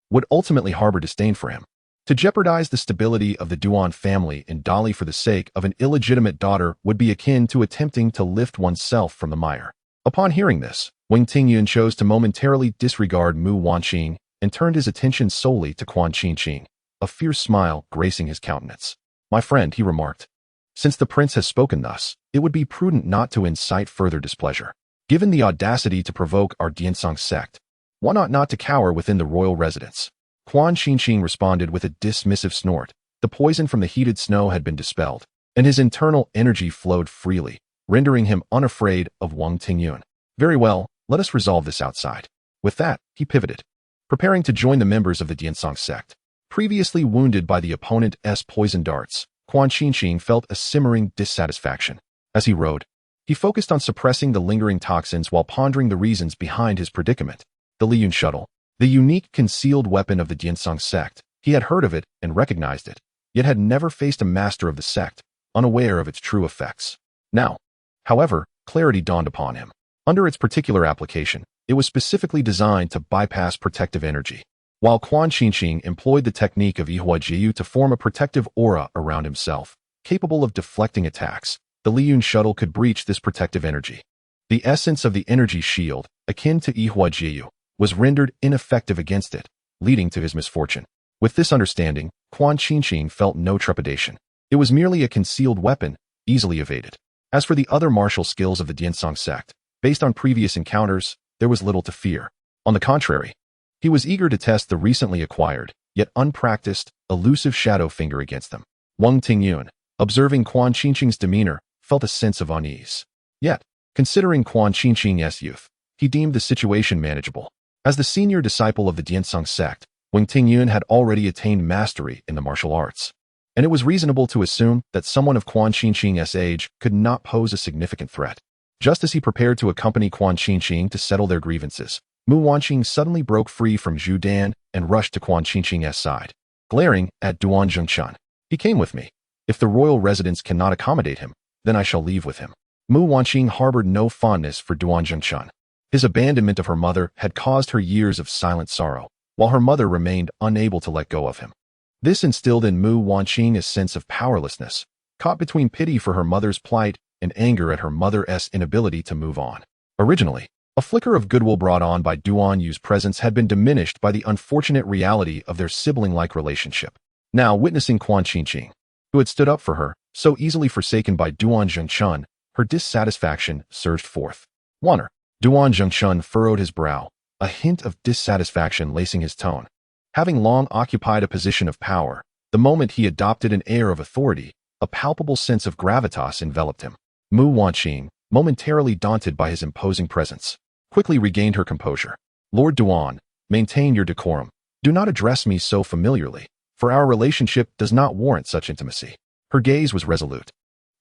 would ultimately harbor disdain for him. To jeopardize the stability of the Duan family in Dali for the sake of an illegitimate daughter would be akin to attempting to lift oneself from the mire. Upon hearing this, Wang Tingyun chose to momentarily disregard Mu Wanqing and turned his attention solely to Quan Qingqing, a fierce smile gracing his countenance. "My friend," he remarked, "since the prince has spoken thus, it would be prudent not to incite further displeasure. Given the audacity to provoke our Diansong sect, one ought not to cower within the royal residence." Quan Qingqing responded with a dismissive snort. The poison from the heated snow had been dispelled, and his internal energy flowed freely, rendering him unafraid of Wang Tingyun. "Very well, let us resolve this outside." With that, he pivoted, preparing to join the members of the Diansong sect. Previously wounded by the opponent's poison darts, Quan Qingqing felt a simmering dissatisfaction. As he rode, he focused on suppressing the lingering toxins while pondering the reasons behind his predicament. The Liyun shuttle, the unique concealed weapon of the Diansong sect. He had heard of it and recognized it, yet had never faced a master of the sect, unaware of its true effects. Now, however, clarity dawned upon him. Under its particular application, it was specifically designed to bypass protective energy. While Quan Qingqing employed the technique of Yihuajiu to form a protective aura around himself, capable of deflecting attacks, the Liyun shuttle could breach this protective energy. The essence of the energy shield, akin to Yihuajiu, was rendered ineffective against it, leading to his misfortune. With this understanding, Quan Qingqing felt no trepidation. It was merely a concealed weapon, easily evaded. As for the other martial skills of the Diansong sect, based on previous encounters, there was little to fear. On the contrary, he was eager to test the recently acquired, yet unpracticed, elusive shadow finger against them. Wang Tingyun, observing Quan Qingqing's demeanor, felt a sense of unease. Yet, considering Quan Qingqing's youth, he deemed the situation manageable. As the senior disciple of the Diansong sect, Wang Tingyun had already attained mastery in the martial arts, and it was reasonable to assume that someone of Quan Qingqing's age could not pose a significant threat. Just as he prepared to accompany Quan Qingqing to settle their grievances, Mu Wanqing suddenly broke free from Zhu Dan and rushed to Quan Qingqing's side, glaring at Duan Zhengchun. "He came with me. If the royal residence cannot accommodate him, then I shall leave with him." Mu Wanqing harbored no fondness for Duan Zhengchun. His abandonment of her mother had caused her years of silent sorrow, while her mother remained unable to let go of him. This instilled in Mu Wanqing a sense of powerlessness, caught between pity for her mother's plight and anger at her mother's inability to move on. Originally, A flicker of goodwill brought on by Duan Yu's presence had been diminished by the unfortunate reality of their sibling-like relationship. Now, witnessing Quan Guanqing, who had stood up for her, so easily forsaken by Duan Zhengchun, her dissatisfaction surged forth. Wanner. Duan Zhengchun furrowed his brow, a hint of dissatisfaction lacing his tone. Having long occupied a position of power, the moment he adopted an air of authority, a palpable sense of gravitas enveloped him. Mu Wanqing, momentarily daunted by his imposing presence, quickly regained her composure. Lord Duan, maintain your decorum. Do not address me so familiarly, for our relationship does not warrant such intimacy. Her gaze was resolute,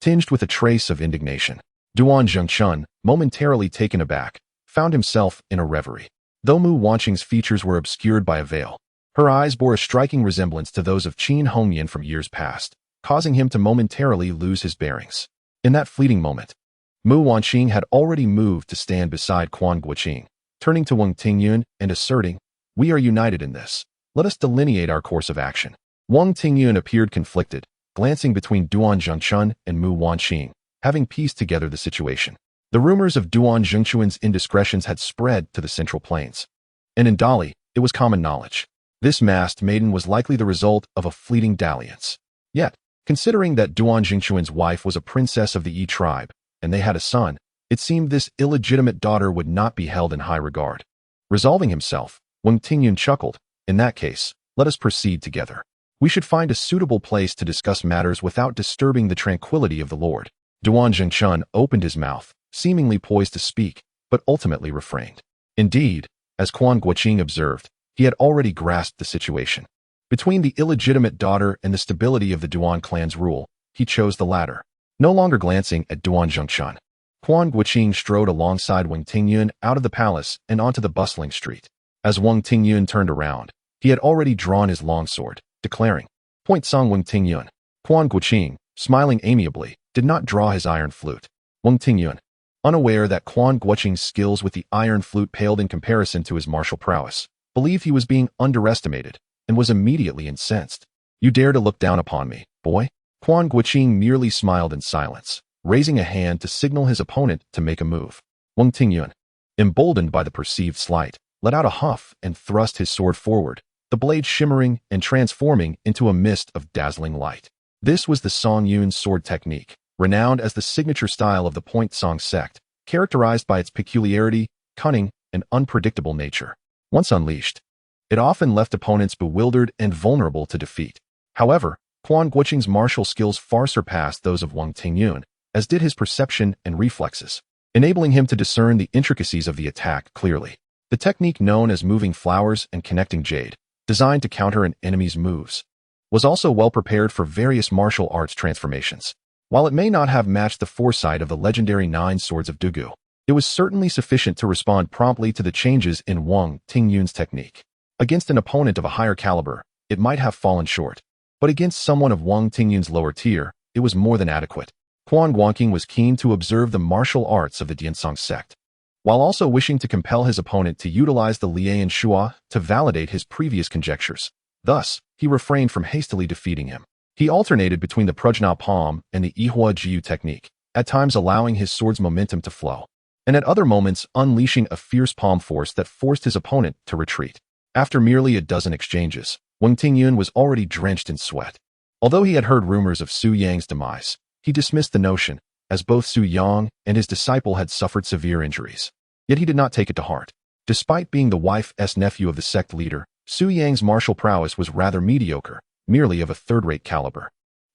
tinged with a trace of indignation. Duan Zhengchun, momentarily taken aback, found himself in a reverie. Though Mu Wanqing's features were obscured by a veil, her eyes bore a striking resemblance to those of Qin Hongyan from years past, causing him to momentarily lose his bearings. In that fleeting moment, Mu Wanqing had already moved to stand beside Quan Guanqing, turning to Wang Tingyun and asserting, "We are united in this. Let us delineate our course of action." Wang Tingyun appeared conflicted, glancing between Duan Zhengchun and Mu Wanqing, having pieced together the situation. The rumors of Duan Zhengchun's indiscretions had spread to the Central Plains, and in Dali, it was common knowledge. This masked maiden was likely the result of a fleeting dalliance. Yet, considering that Duan Zhengchun's wife was a princess of the Yi tribe, and they had a son, it seemed this illegitimate daughter would not be held in high regard. Resolving himself, Wang Tingyun chuckled, "In that case, let us proceed together. We should find a suitable place to discuss matters without disturbing the tranquility of the Lord." Duan Zhengchun opened his mouth, seemingly poised to speak, but ultimately refrained. Indeed, as Quan Guanqing observed, he had already grasped the situation. Between the illegitimate daughter and the stability of the Duan clan's rule, he chose the latter. No longer glancing at Duan Zhengchun, Quan Guanqing strode alongside Wang Tingyun out of the palace and onto the bustling street. As Wang Tingyun turned around, he had already drawn his longsword, declaring, "Point Song Wang Tingyun." Quan Guanqing, smiling amiably, did not draw his iron flute. Wang Tingyun, unaware that Quan Guanqing's skills with the iron flute paled in comparison to his martial prowess, believed he was being underestimated, and was immediately incensed. "You dare to look down upon me, boy?" Quan Guanqing merely smiled in silence, raising a hand to signal his opponent to make a move. Wang Tingyun, emboldened by the perceived slight, let out a huff and thrust his sword forward, the blade shimmering and transforming into a mist of dazzling light. This was the Song Yun's sword technique, renowned as the signature style of the Point Song sect, characterized by its peculiarity, cunning, and unpredictable nature. Once unleashed, it often left opponents bewildered and vulnerable to defeat. However, Quan Guanqing's martial skills far surpassed those of Wang Tingyun, as did his perception and reflexes, enabling him to discern the intricacies of the attack clearly. The technique known as moving flowers and connecting jade, designed to counter an enemy's moves, was also well prepared for various martial arts transformations. While it may not have matched the foresight of the legendary 9 Swords of Dugu, it was certainly sufficient to respond promptly to the changes in Wang Tingyun's technique. Against an opponent of a higher caliber, it might have fallen short, but against someone of Wang Tingyun's lower tier, it was more than adequate. Quan Guanqing was keen to observe the martial arts of the Diansong sect, while also wishing to compel his opponent to utilize the Lian Shua to validate his previous conjectures. Thus, he refrained from hastily defeating him. He alternated between the Prajna Palm and the Ihua Jiu technique, at times allowing his sword's momentum to flow, and at other moments unleashing a fierce palm force that forced his opponent to retreat. After merely a dozen exchanges, Wang Tingyun was already drenched in sweat. Although he had heard rumors of Su Yang's demise, he dismissed the notion, as both Su Yang and his disciple had suffered severe injuries. Yet he did not take it to heart. Despite being the wife's nephew of the sect leader, Su Yang's martial prowess was rather mediocre, merely of a third-rate caliber.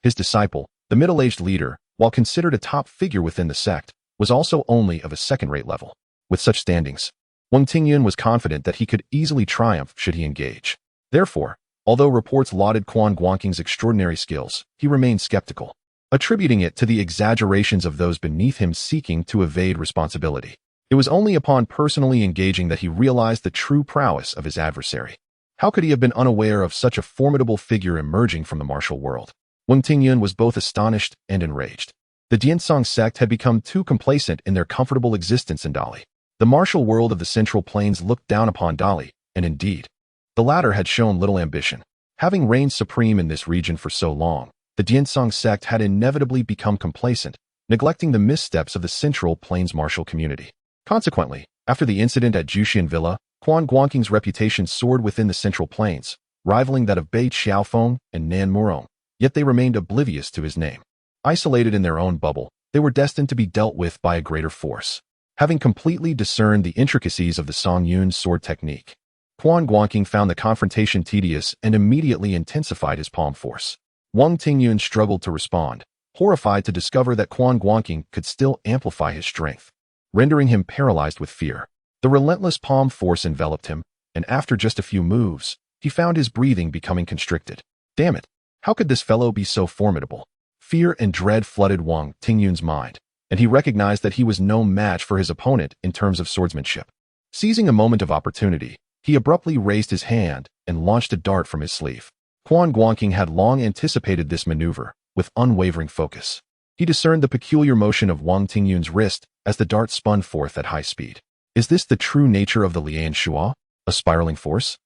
His disciple, the middle-aged leader, while considered a top figure within the sect, was also only of a second-rate level. With such standings, Wang Tingyun was confident that he could easily triumph should he engage. Therefore, although reports lauded Quan Guanqing's extraordinary skills, he remained skeptical, attributing it to the exaggerations of those beneath him seeking to evade responsibility. It was only upon personally engaging that he realized the true prowess of his adversary. How could he have been unaware of such a formidable figure emerging from the martial world? Wang Tingyun was both astonished and enraged. The Diansong sect had become too complacent in their comfortable existence in Dali. The martial world of the Central Plains looked down upon Dali, and indeed, the latter had shown little ambition. Having reigned supreme in this region for so long, the Diansong sect had inevitably become complacent, neglecting the missteps of the Central Plains martial community. Consequently, After the incident at Juxian Villa, Quan Guanqing's reputation soared within the Central Plains, rivaling that of Bei Qiao Feng and Nan Murong, yet they remained oblivious to his name. Isolated in their own bubble, they were destined to be dealt with by a greater force. Having completely discerned the intricacies of the Song Yun's sword technique, Quan Guanqing found the confrontation tedious and immediately intensified his palm force. Wang Tingyun struggled to respond, horrified to discover that Quan Guanqing could still amplify his strength, rendering him paralyzed with fear. The relentless palm force enveloped him, and after just a few moves, he found his breathing becoming constricted. Damn it! How could this fellow be so formidable? Fear and dread flooded Wang Tingyun's mind, and he recognized that he was no match for his opponent in terms of swordsmanship. Seizing a moment of opportunity, he abruptly raised his hand and launched a dart from his sleeve. Quan Guanqing had long anticipated this maneuver, with unwavering focus. He discerned the peculiar motion of Wang Tingyun's wrist as the dart spun forth at high speed. Is this the true nature of the Lian Shua, a spiraling force?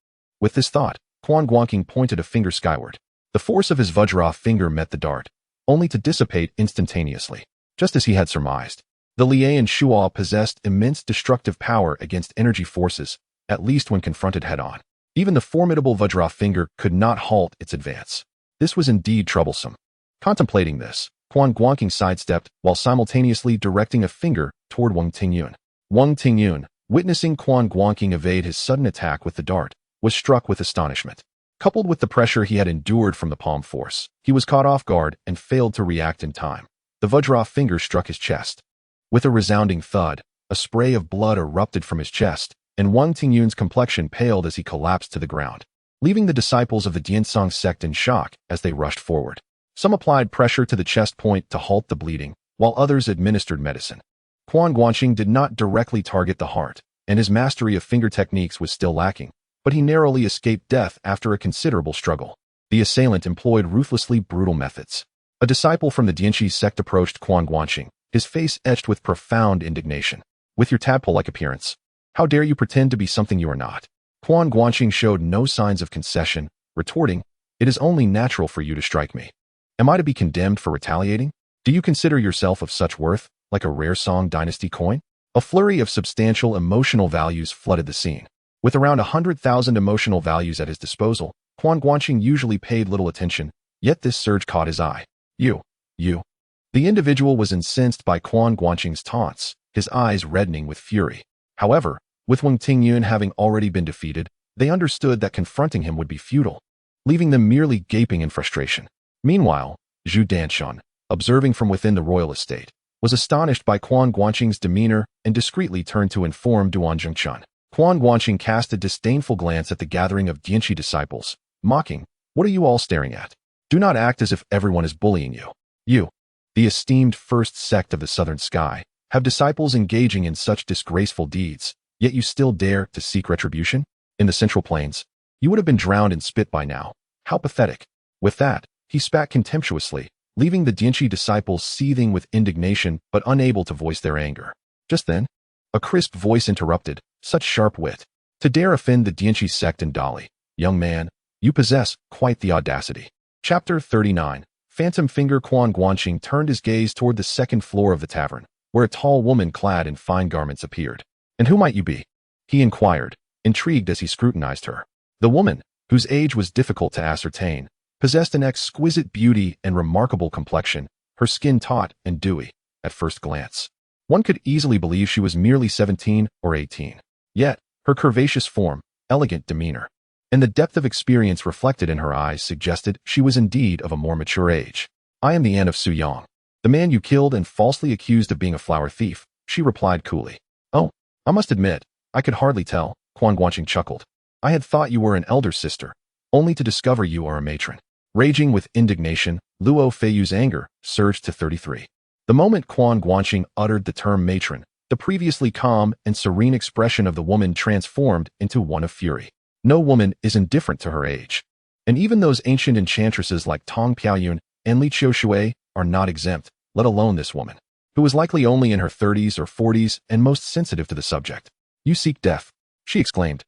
With this thought, Quan Guanqing pointed a finger skyward. The force of his Vajra finger met the dart, only to dissipate instantaneously. Just as he had surmised, the Lian Shua possessed immense destructive power against energy forces, at least when confronted head-on. Even the formidable Vajra finger could not halt its advance. This was indeed troublesome. Contemplating this, Quan Guanqing sidestepped while simultaneously directing a finger toward Wang Tingyun. Wang Tingyun, witnessing Quan Guanqing evade his sudden attack with the dart, was struck with astonishment. Coupled with the pressure he had endured from the palm force, he was caught off guard and failed to react in time. The Vajra finger struck his chest. With a resounding thud, a spray of blood erupted from his chest, and Wang Tingyun's complexion paled as he collapsed to the ground, leaving the disciples of the Diansong sect in shock as they rushed forward. Some applied pressure to the chest point to halt the bleeding, while others administered medicine. Quan Guanqing did not directly target the heart, and his mastery of finger techniques was still lacking, but he narrowly escaped death after a considerable struggle. The assailant employed ruthlessly brutal methods. A disciple from the Dianxi sect approached Quan Guanqing, his face etched with profound indignation. With your tadpole-like appearance, how dare you pretend to be something you are not? Quan Guanqing showed no signs of concession, retorting, it is only natural for you to strike me. Am I to be condemned for retaliating? Do you consider yourself of such worth, like a rare Song dynasty coin? A flurry of substantial emotional values flooded the scene. With around 100,000 emotional values at his disposal, Quan Guanqing usually paid little attention, yet this surge caught his eye. You. The individual was incensed by Quan Guanqing's taunts, his eyes reddening with fury. However, with Wang Tingyun having already been defeated, they understood that confronting him would be futile, leaving them merely gaping in frustration. Meanwhile, Zhu Danshan, observing from within the royal estate, was astonished by Quan Guanqing's demeanor and discreetly turned to inform Duan Zhengchan. Quan Guanqing cast a disdainful glance at the gathering of Dianxi disciples, mocking, what are you all staring at? Do not act as if everyone is bullying you. You, the esteemed first sect of the southern sky, have disciples engaging in such disgraceful deeds, yet you still dare to seek retribution? In the Central Plains, you would have been drowned in spit by now. How pathetic. With that, he spat contemptuously, leaving the Dianxi disciples seething with indignation but unable to voice their anger. Just then, a crisp voice interrupted, such sharp wit. To dare offend the Dianxi sect in Dali, young man, you possess quite the audacity. Chapter 39. Phantom Finger. Quan Guanqing turned his gaze toward the second floor of the tavern, where a tall woman clad in fine garments appeared. And who might you be? He inquired, intrigued as he scrutinized her. The woman, whose age was difficult to ascertain, possessed an exquisite beauty and remarkable complexion, her skin taut and dewy, at first glance. One could easily believe she was merely 17 or 18. Yet, her curvaceous form, elegant demeanor, and the depth of experience reflected in her eyes suggested she was indeed of a more mature age. I am the Anne of Suyang, the man you killed and falsely accused of being a flower thief, she replied coolly. Oh, I must admit, I could hardly tell, Quan Guanqing chuckled. I had thought you were an elder sister, only to discover you are a matron. Raging with indignation, Luo Feiyu's anger surged to 33. The moment Quan Guanqing uttered the term matron, the previously calm and serene expression of the woman transformed into one of fury. No woman is indifferent to her age. And even those ancient enchantresses like Tong Piaoyun and Li Qiushui are not exempt, let alone this woman, who was likely only in her 30s or 40s and most sensitive to the subject. You seek death, she exclaimed,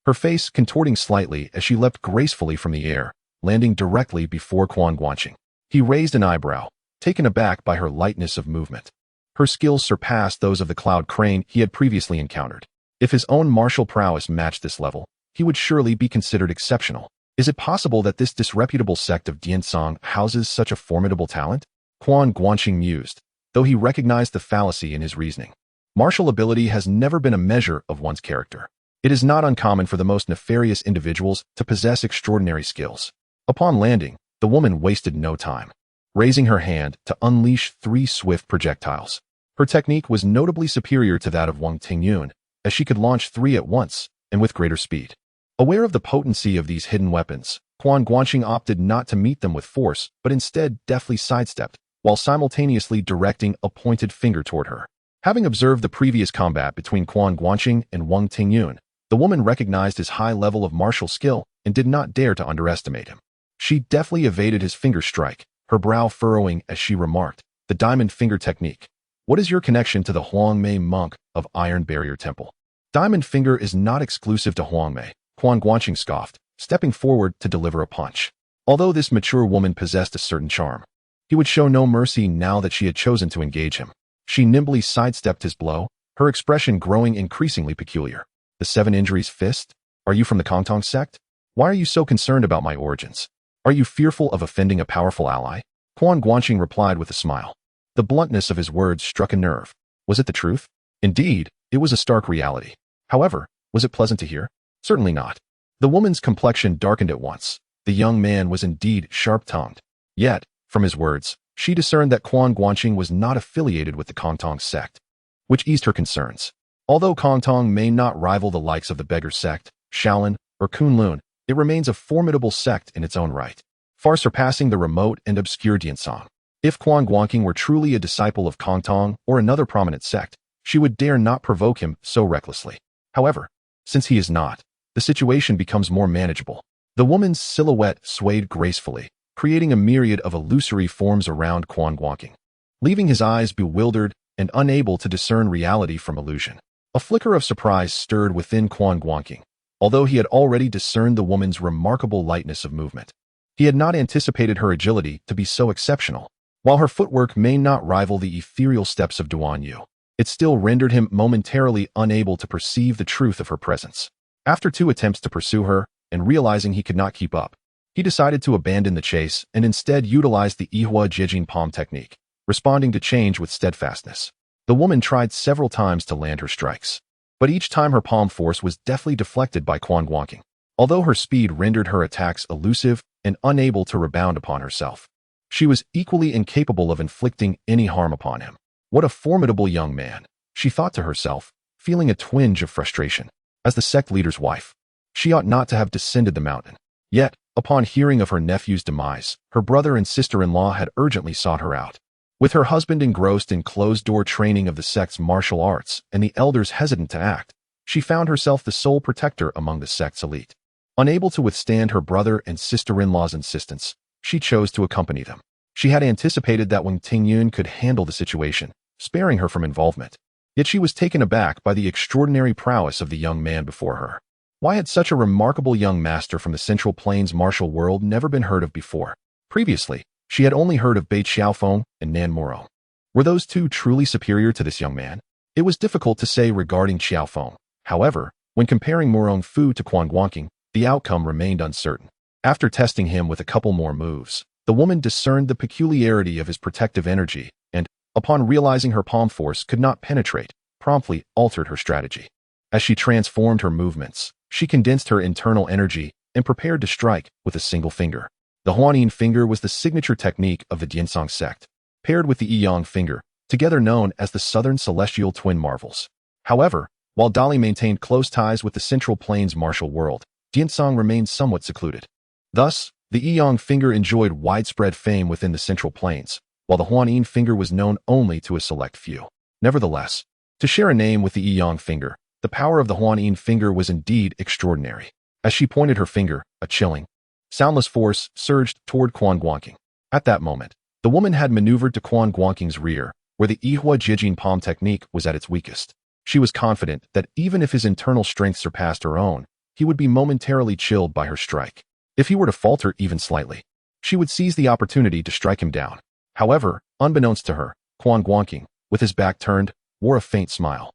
her face contorting slightly as she leapt gracefully from the air, landing directly before Quan Guanqing. He raised an eyebrow, taken aback by her lightness of movement. Her skills surpassed those of the cloud crane he had previously encountered. If his own martial prowess matched this level, he would surely be considered exceptional. Is it possible that this disreputable sect of Diansong houses such a formidable talent? Quan Guanqing mused, though he recognized the fallacy in his reasoning. Martial ability has never been a measure of one's character. It is not uncommon for the most nefarious individuals to possess extraordinary skills. Upon landing, the woman wasted no time, raising her hand to unleash 3 swift projectiles. Her technique was notably superior to that of Wang Tingyun, as she could launch 3 at once and with greater speed. Aware of the potency of these hidden weapons, Quan Guanqing opted not to meet them with force, but instead deftly sidestepped, while simultaneously directing a pointed finger toward her. Having observed the previous combat between Quan Guanqing and Wang Tingyun, the woman recognized his high level of martial skill and did not dare to underestimate him. She deftly evaded his finger strike, her brow furrowing as she remarked, "The diamond finger technique. What is your connection to the Huangmei monk of Iron Barrier Temple?" Diamond finger is not exclusive to Huangmei, Quan Guanqing scoffed, stepping forward to deliver a punch. Although this mature woman possessed a certain charm, he would show no mercy now that she had chosen to engage him. She nimbly sidestepped his blow, her expression growing increasingly peculiar. "The 7 injuries fist? Are you from the Kongtong sect? Why are you so concerned about my origins? Are you fearful of offending a powerful ally?" Quan Guanqing replied with a smile. The bluntness of his words struck a nerve. Was it the truth? Indeed, it was a stark reality. However, was it pleasant to hear? Certainly not. The woman's complexion darkened at once. The young man was indeed sharp-tongued. Yet, from his words, she discerned that Quan Guanqing was not affiliated with the Kongtong sect, which eased her concerns. Although Kongtong may not rival the likes of the Beggar sect, Shaolin, or Kunlun, it remains a formidable sect in its own right, far surpassing the remote and obscure Diansong. If Quan Guanqing were truly a disciple of Kongtong or another prominent sect, she would dare not provoke him so recklessly. However, since he is not, the situation becomes more manageable. The woman's silhouette swayed gracefully, creating a myriad of illusory forms around Quan Guanqing, leaving his eyes bewildered and unable to discern reality from illusion. A flicker of surprise stirred within Quan Guanqing, although he had already discerned the woman's remarkable lightness of movement. He had not anticipated her agility to be so exceptional. While her footwork may not rival the ethereal steps of Duan Yu, it still rendered him momentarily unable to perceive the truth of her presence. After 2 attempts to pursue her, and realizing he could not keep up, he decided to abandon the chase and instead utilize the Heroine palm technique, responding to change with steadfastness. The woman tried several times to land her strikes, but each time her palm force was deftly deflected by Quan Guanqing, although her speed rendered her attacks elusive and unable to rebound upon herself. She was equally incapable of inflicting any harm upon him. What a formidable young man, she thought to herself, feeling a twinge of frustration. As the sect leader's wife, she ought not to have descended the mountain. Yet, upon hearing of her nephew's demise, her brother and sister-in-law had urgently sought her out. With her husband engrossed in closed-door training of the sect's martial arts and the elders hesitant to act, she found herself the sole protector among the sect's elite. Unable to withstand her brother and sister-in-law's insistence, she chose to accompany them. She had anticipated that Wang Tingyun could handle the situation, sparing her from involvement. Yet she was taken aback by the extraordinary prowess of the young man before her. Why had such a remarkable young master from the Central Plains martial world never been heard of before? Previously, she had only heard of Bei Qiao Feng and Nan Moro. Were those 2 truly superior to this young man? It was difficult to say regarding Qiao Feng. However, when comparing Morong Fu to Quan Guanqing, the outcome remained uncertain. After testing him with a couple more moves, the woman discerned the peculiarity of his protective energy and, upon realizing her palm force could not penetrate, promptly altered her strategy. As she transformed her movements, she condensed her internal energy and prepared to strike with a single finger. The Huanin finger was the signature technique of the Diansong sect, paired with the Yiyang finger, together known as the Southern Celestial Twin Marvels. However, while Dali maintained close ties with the Central Plains martial world, Diansong remained somewhat secluded. Thus, the Yiyang finger enjoyed widespread fame within the Central Plains, while the Huanin finger was known only to a select few. Nevertheless, to share a name with the Yiyang finger, the power of the Huanin finger was indeed extraordinary. As she pointed her finger, a chilling, soundless force surged toward Quan Guanqing. At that moment, the woman had maneuvered to Quan Guanqing's rear, where the Heroine palm technique was at its weakest. She was confident that even if his internal strength surpassed her own, he would be momentarily chilled by her strike. If he were to falter even slightly, she would seize the opportunity to strike him down. However, unbeknownst to her, Quan Guanqing, with his back turned, wore a faint smile.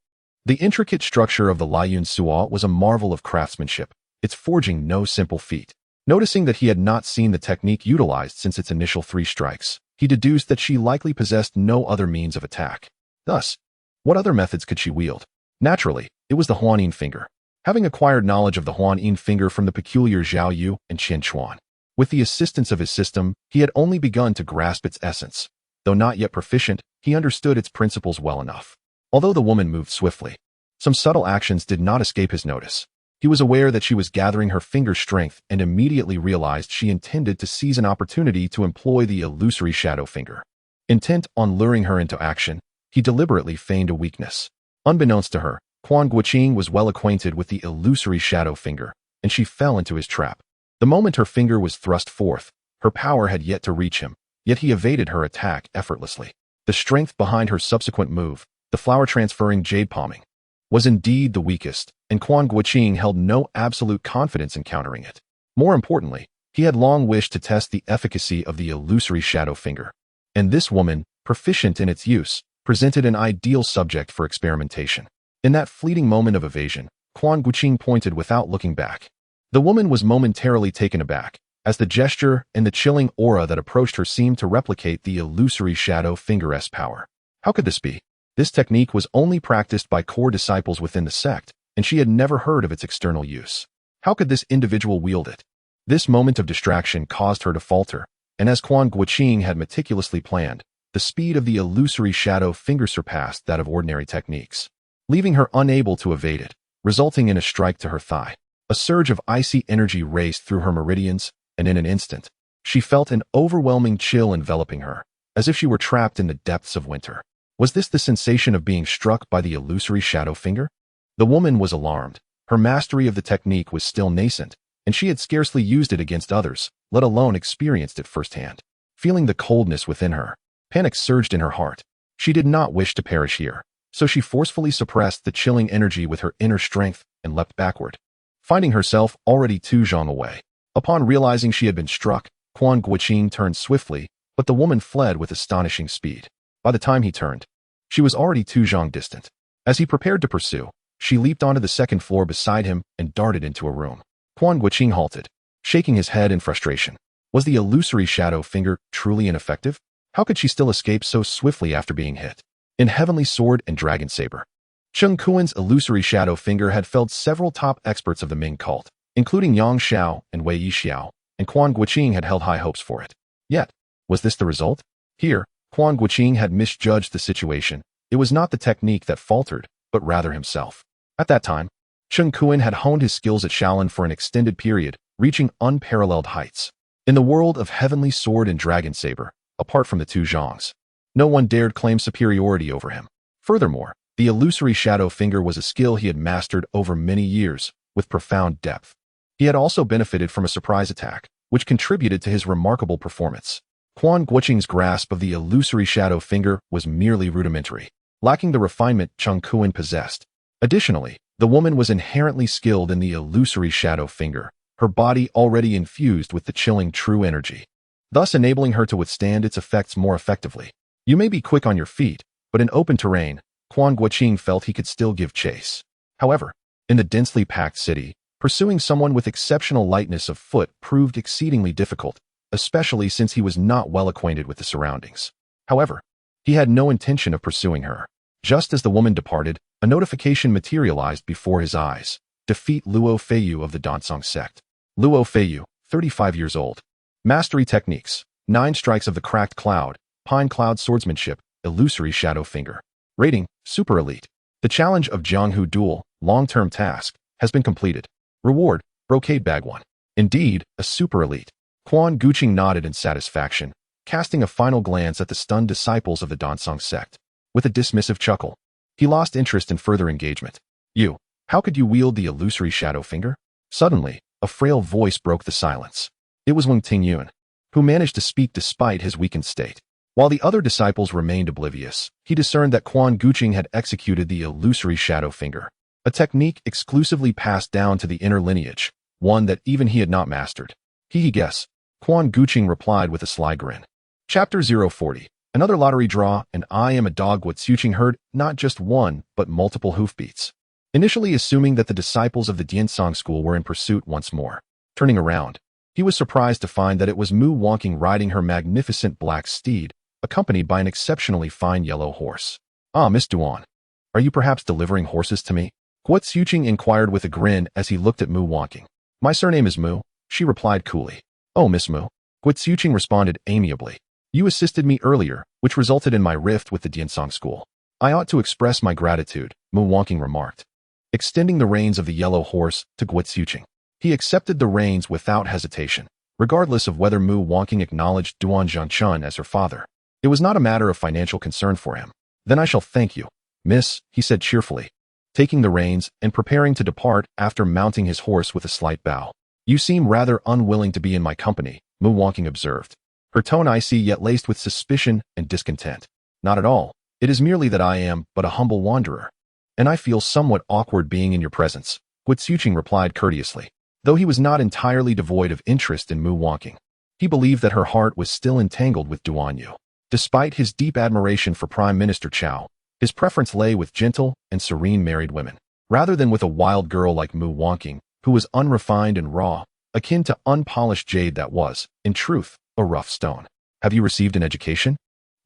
The intricate structure of the Liuyun Suo was a marvel of craftsmanship, its forging no simple feat. Noticing that he had not seen the technique utilized since its initial 3 strikes, he deduced that she likely possessed no other means of attack. Thus, what other methods could she wield? Naturally, it was the Huanyin finger. Having acquired knowledge of the Huanyin finger from the peculiar Zhao Yu and Qian Chuan, with the assistance of his system, he had only begun to grasp its essence. Though not yet proficient, he understood its principles well enough. Although the woman moved swiftly, some subtle actions did not escape his notice. He was aware that she was gathering her finger strength and immediately realized she intended to seize an opportunity to employ the illusory shadow finger. Intent on luring her into action, he deliberately feigned a weakness. Unbeknownst to her, Quan Guanqing was well acquainted with the illusory shadow finger, and she fell into his trap. The moment her finger was thrust forth, her power had yet to reach him, yet he evaded her attack effortlessly. The strength behind her subsequent move, the flower-transferring jade palming, was indeed the weakest, and Quan Guanqing held no absolute confidence in countering it. More importantly, he had long wished to test the efficacy of the illusory shadow finger, and this woman, proficient in its use, presented an ideal subject for experimentation. In that fleeting moment of evasion, Quan Guanqing pointed without looking back. The woman was momentarily taken aback, as the gesture and the chilling aura that approached her seemed to replicate the illusory shadow finger's power. How could this be? This technique was only practiced by core disciples within the sect, and she had never heard of its external use. How could this individual wield it? This moment of distraction caused her to falter, and as Quan Guanqing had meticulously planned, the speed of the illusory shadow finger surpassed that of ordinary techniques, leaving her unable to evade it, resulting in a strike to her thigh. A surge of icy energy raced through her meridians, and in an instant, she felt an overwhelming chill enveloping her, as if she were trapped in the depths of winter. Was this the sensation of being struck by the illusory shadow finger? The woman was alarmed. Her mastery of the technique was still nascent, and she had scarcely used it against others, let alone experienced it firsthand. Feeling the coldness within her, panic surged in her heart. She did not wish to perish here, so she forcefully suppressed the chilling energy with her inner strength and leapt backward, finding herself already 2 zhang away. Upon realizing she had been struck, Quan Guanqing turned swiftly, but the woman fled with astonishing speed. By the time he turned, she was already 2 zhang distant. As he prepared to pursue, she leaped onto the 2nd floor beside him and darted into a room. Quan Guanqing halted, shaking his head in frustration. Was the illusory shadow finger truly ineffective? How could she still escape so swiftly after being hit? In Heavenly Sword and Dragon Saber, Cheng Kuan's illusory shadow finger had felled several top experts of the Ming cult, including Yang Xiao and Wei Yixiao, and Quan Guanqing had held high hopes for it. Yet, was this the result? Here, Quan Guanqing had misjudged the situation. It was not the technique that faltered, but rather himself. At that time, Cheng Kuan had honed his skills at Shaolin for an extended period, reaching unparalleled heights. In the world of Heavenly Sword and Dragon Saber, apart from the 2 zhangs, no one dared claim superiority over him. Furthermore, the illusory shadow finger was a skill he had mastered over many years, with profound depth. He had also benefited from a surprise attack, which contributed to his remarkable performance. Quan Guanqing's grasp of the illusory shadow finger was merely rudimentary, lacking the refinement Cheng Kuan possessed. Additionally, the woman was inherently skilled in the illusory shadow finger, her body already infused with the chilling true energy, thus enabling her to withstand its effects more effectively. You may be quick on your feet, but in open terrain, Quan Guanqing felt he could still give chase. However, in the densely packed city, pursuing someone with exceptional lightness of foot proved exceedingly difficult, especially since he was not well acquainted with the surroundings. However, he had no intention of pursuing her. Just as the woman departed, a notification materialized before his eyes. Defeat Luo Feiyu of the Dansong sect. Luo Feiyu, 35 years old. Mastery techniques: 9 strikes of the cracked cloud, pine cloud swordsmanship, illusory shadow finger. Rating: Super Elite. The challenge of Jianghu Duel, long-term task, has been completed. Reward: Brocade Bag 1. Indeed, a Super Elite. Quan Guanqing nodded in satisfaction, casting a final glance at the stunned disciples of the Dansong sect. With a dismissive chuckle, he lost interest in further engagement. You, how could you wield the illusory shadow finger? Suddenly, a frail voice broke the silence. It was Wang Tingyun, who managed to speak despite his weakened state. While the other disciples remained oblivious, he discerned that Quan Guanqing had executed the illusory shadow finger, a technique exclusively passed down to the inner lineage, one that even he had not mastered. He guess. Quan Guanqing replied with a sly grin. Chapter 040. Another lottery draw, and I am a dog. Guan heard not just one, but multiple hoofbeats. Initially assuming that the disciples of the Diansong school were in pursuit once more. Turning around, he was surprised to find that it was Mu Guanqing riding her magnificent black steed, accompanied by an exceptionally fine yellow horse. Ah, Miss Duan, are you perhaps delivering horses to me? Guan inquired with a grin as he looked at Mu Guanqing. My surname is Mu, she replied coolly. Oh, Miss Mu. Guan responded amiably. You assisted me earlier, which resulted in my rift with the Diansong school. I ought to express my gratitude, Mu Guanqing remarked, extending the reins of the yellow horse to Guan. He accepted the reins without hesitation, regardless of whether Mu Guanqing acknowledged Duan Zhangchun as her father. It was not a matter of financial concern for him. Then I shall thank you, miss, he said cheerfully, taking the reins and preparing to depart after mounting his horse with a slight bow. You seem rather unwilling to be in my company, Mu Guanqing observed, her tone icy yet laced with suspicion and discontent. Not at all. It is merely that I am but a humble wanderer, and I feel somewhat awkward being in your presence, Guan replied courteously. Though he was not entirely devoid of interest in Mu Guanqing, he believed that her heart was still entangled with Duan Yu. Despite his deep admiration for Prime Minister Qiao, his preference lay with gentle and serene married women, rather than with a wild girl like Mu Guanqing, who was unrefined and raw, akin to unpolished jade that was, in truth, a rough stone. Have you received an education?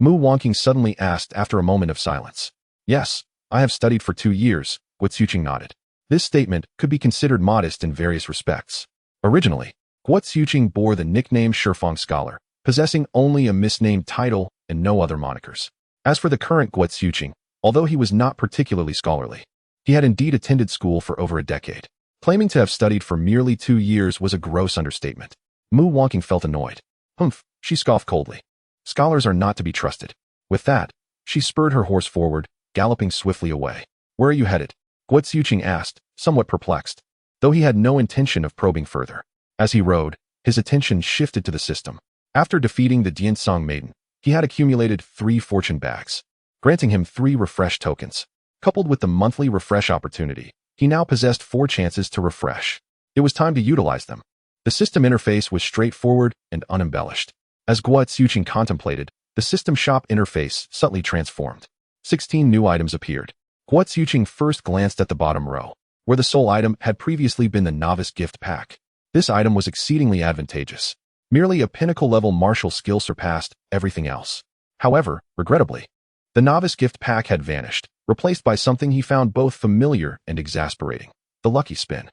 Mu Guanqing suddenly asked after a moment of silence. Yes, I have studied for 2 years, Guan nodded. This statement could be considered modest in various respects. Originally, Guan bore the nickname Shifeng Scholar, possessing only a misnamed title and no other monikers. As for the current Guan, although he was not particularly scholarly, he had indeed attended school for over a decade. Claiming to have studied for merely 2 years was a gross understatement. Mu Guanqing felt annoyed. Humph, she scoffed coldly. Scholars are not to be trusted. With that, she spurred her horse forward, galloping swiftly away. Where are you headed? Guan asked, somewhat perplexed, though he had no intention of probing further. As he rode, his attention shifted to the system. After defeating the Diansong maiden, he had accumulated 3 fortune bags, granting him 3 refresh tokens. Coupled with the monthly refresh opportunity, he now possessed 4 chances to refresh. It was time to utilize them. The system interface was straightforward and unembellished. As Guan contemplated, the system shop interface subtly transformed. 16 new items appeared. Guan first glanced at the bottom row, where the sole item had previously been the novice gift pack. This item was exceedingly advantageous. Merely a pinnacle-level martial skill surpassed everything else. However, regrettably, the novice gift pack had vanished, replaced by something he found both familiar and exasperating: the lucky spin.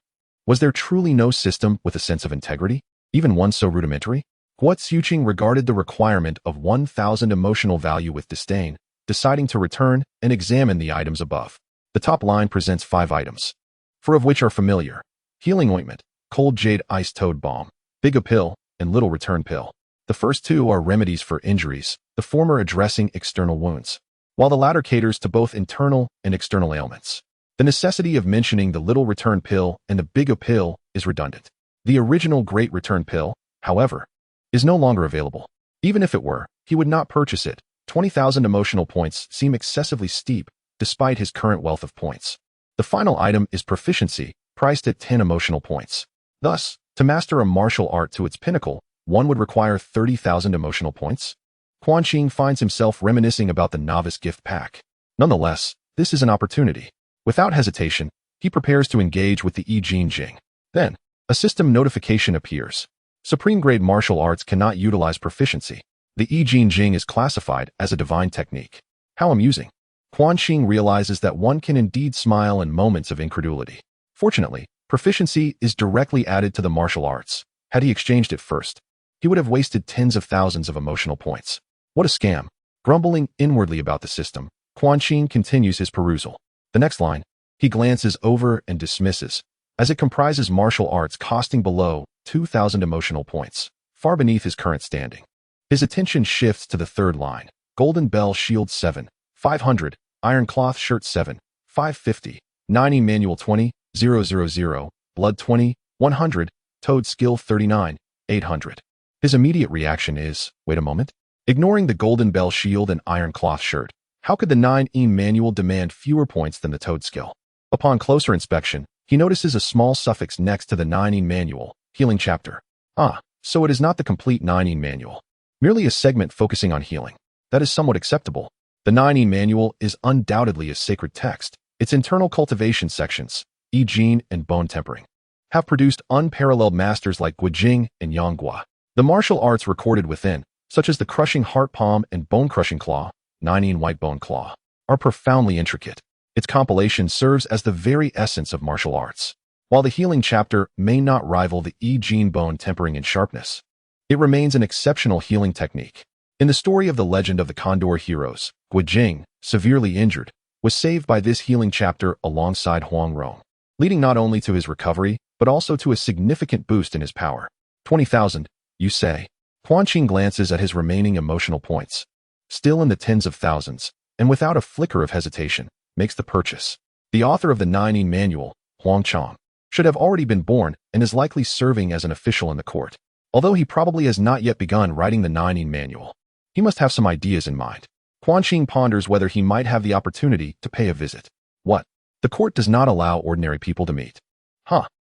Was there truly no system with a sense of integrity, even one so rudimentary? Guan regarded the requirement of 1,000 emotional value with disdain, deciding to return and examine the items above. The top line presents 5 items, 4 of which are familiar: healing ointment, cold jade ice toad balm, big pill, and little return pill. The first 2 are remedies for injuries, the former addressing external wounds, while the latter caters to both internal and external ailments. The necessity of mentioning the little return pill and the big pill is redundant. The original great return pill, however, is no longer available. Even if it were, he would not purchase it. 20,000 emotional points seem excessively steep, despite his current wealth of points. The final item is proficiency, priced at 10 emotional points. Thus, to master a martial art to its pinnacle, one would require 30,000 emotional points. Quan Guanqing finds himself reminiscing about the novice gift pack. Nonetheless, this is an opportunity. Without hesitation, he prepares to engage with the Yi Jing. Then, a system notification appears. Supreme-grade martial arts cannot utilize proficiency. The Yi Jing is classified as a divine technique. How amusing. Quan Guanqing realizes that one can indeed smile in moments of incredulity. Fortunately, proficiency is directly added to the martial arts. Had he exchanged it first, he would have wasted tens of thousands of emotional points. What a scam. Grumbling inwardly about the system, Quan Guanqing continues his perusal. The next line, he glances over and dismisses, as it comprises martial arts costing below 2,000 emotional points, far beneath his current standing. His attention shifts to the third line: Golden Bell Shield 7, 500, Iron Cloth Shirt 7, 550, 90 Manual 20, 000, Blood 20, 100, Toad Skill 39, 800. His immediate reaction is, wait a moment? Ignoring the Golden Bell Shield and Iron Cloth Shirt, how could the 9E Manual demand fewer points than the Toad Skill? Upon closer inspection, he notices a small suffix next to the 9E Manual, Healing Chapter. Ah, so it is not the complete 9E Manual, merely a segment focusing on healing. that is somewhat acceptable. The Nine Manual is undoubtedly a sacred text. Its internal cultivation sections, Yi and bone tempering, have produced unparalleled masters like Guijing and Yanghua. The martial arts recorded within, such as the crushing heart palm and bone-crushing claw, Nine white bone claw, are profoundly intricate. Its compilation serves as the very essence of martial arts. While the healing chapter may not rival the Yi bone tempering in sharpness, it remains an exceptional healing technique. In the story of the legend of the Condor heroes, Guijing, severely injured, was saved by this healing chapter alongside Huang Rong, leading not only to his recovery, but also to a significant boost in his power. 20,000, you say? Quan Guanqing glances at his remaining emotional points, still in the tens of thousands, and without a flicker of hesitation, makes the purchase. The author of the Nine Manual, Huang Chang, should have already been born and is likely serving as an official in the court. Although he probably has not yet begun writing the Nine Manual, he must have some ideas in mind. Quan Guanqing ponders whether he might have the opportunity to pay a visit. What? The court does not allow ordinary people to meet.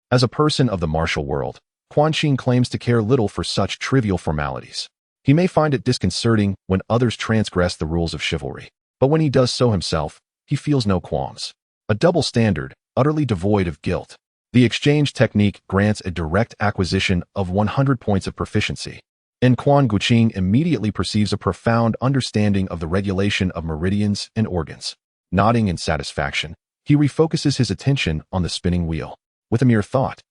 As a person of the martial world, Quan Guanqing claims to care little for such trivial formalities. He may find it disconcerting when others transgress the rules of chivalry, but when he does so himself, he feels no qualms. A double standard, utterly devoid of guilt. The exchange technique grants a direct acquisition of 100 points of proficiency, and Quan Guanqing immediately perceives a profound understanding of the regulation of meridians and organs. Nodding in satisfaction, he refocuses his attention on the spinning wheel. With a mere thought,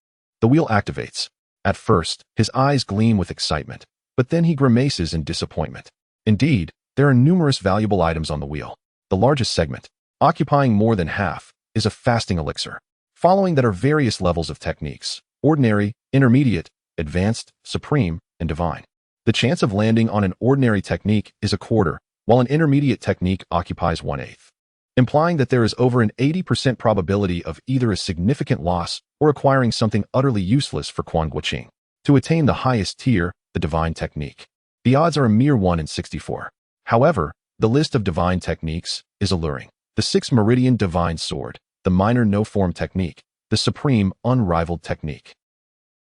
the wheel activates. At first, his eyes gleam with excitement, but then he grimaces in disappointment. Indeed, there are numerous valuable items on the wheel. The largest segment, occupying more than half, is a fasting elixir. Following that are various levels of techniques: ordinary, intermediate, advanced, supreme, and divine. The chance of landing on an ordinary technique is a quarter, while an intermediate technique occupies 1/8, implying that there is over an 80% probability of either a significant loss or acquiring something utterly useless for Quan Guanqing. To attain the highest tier, the divine technique, the odds are a mere 1 in 64. However, the list of divine techniques is alluring. The 6 meridian divine sword, the minor no-form technique, the supreme unrivaled technique,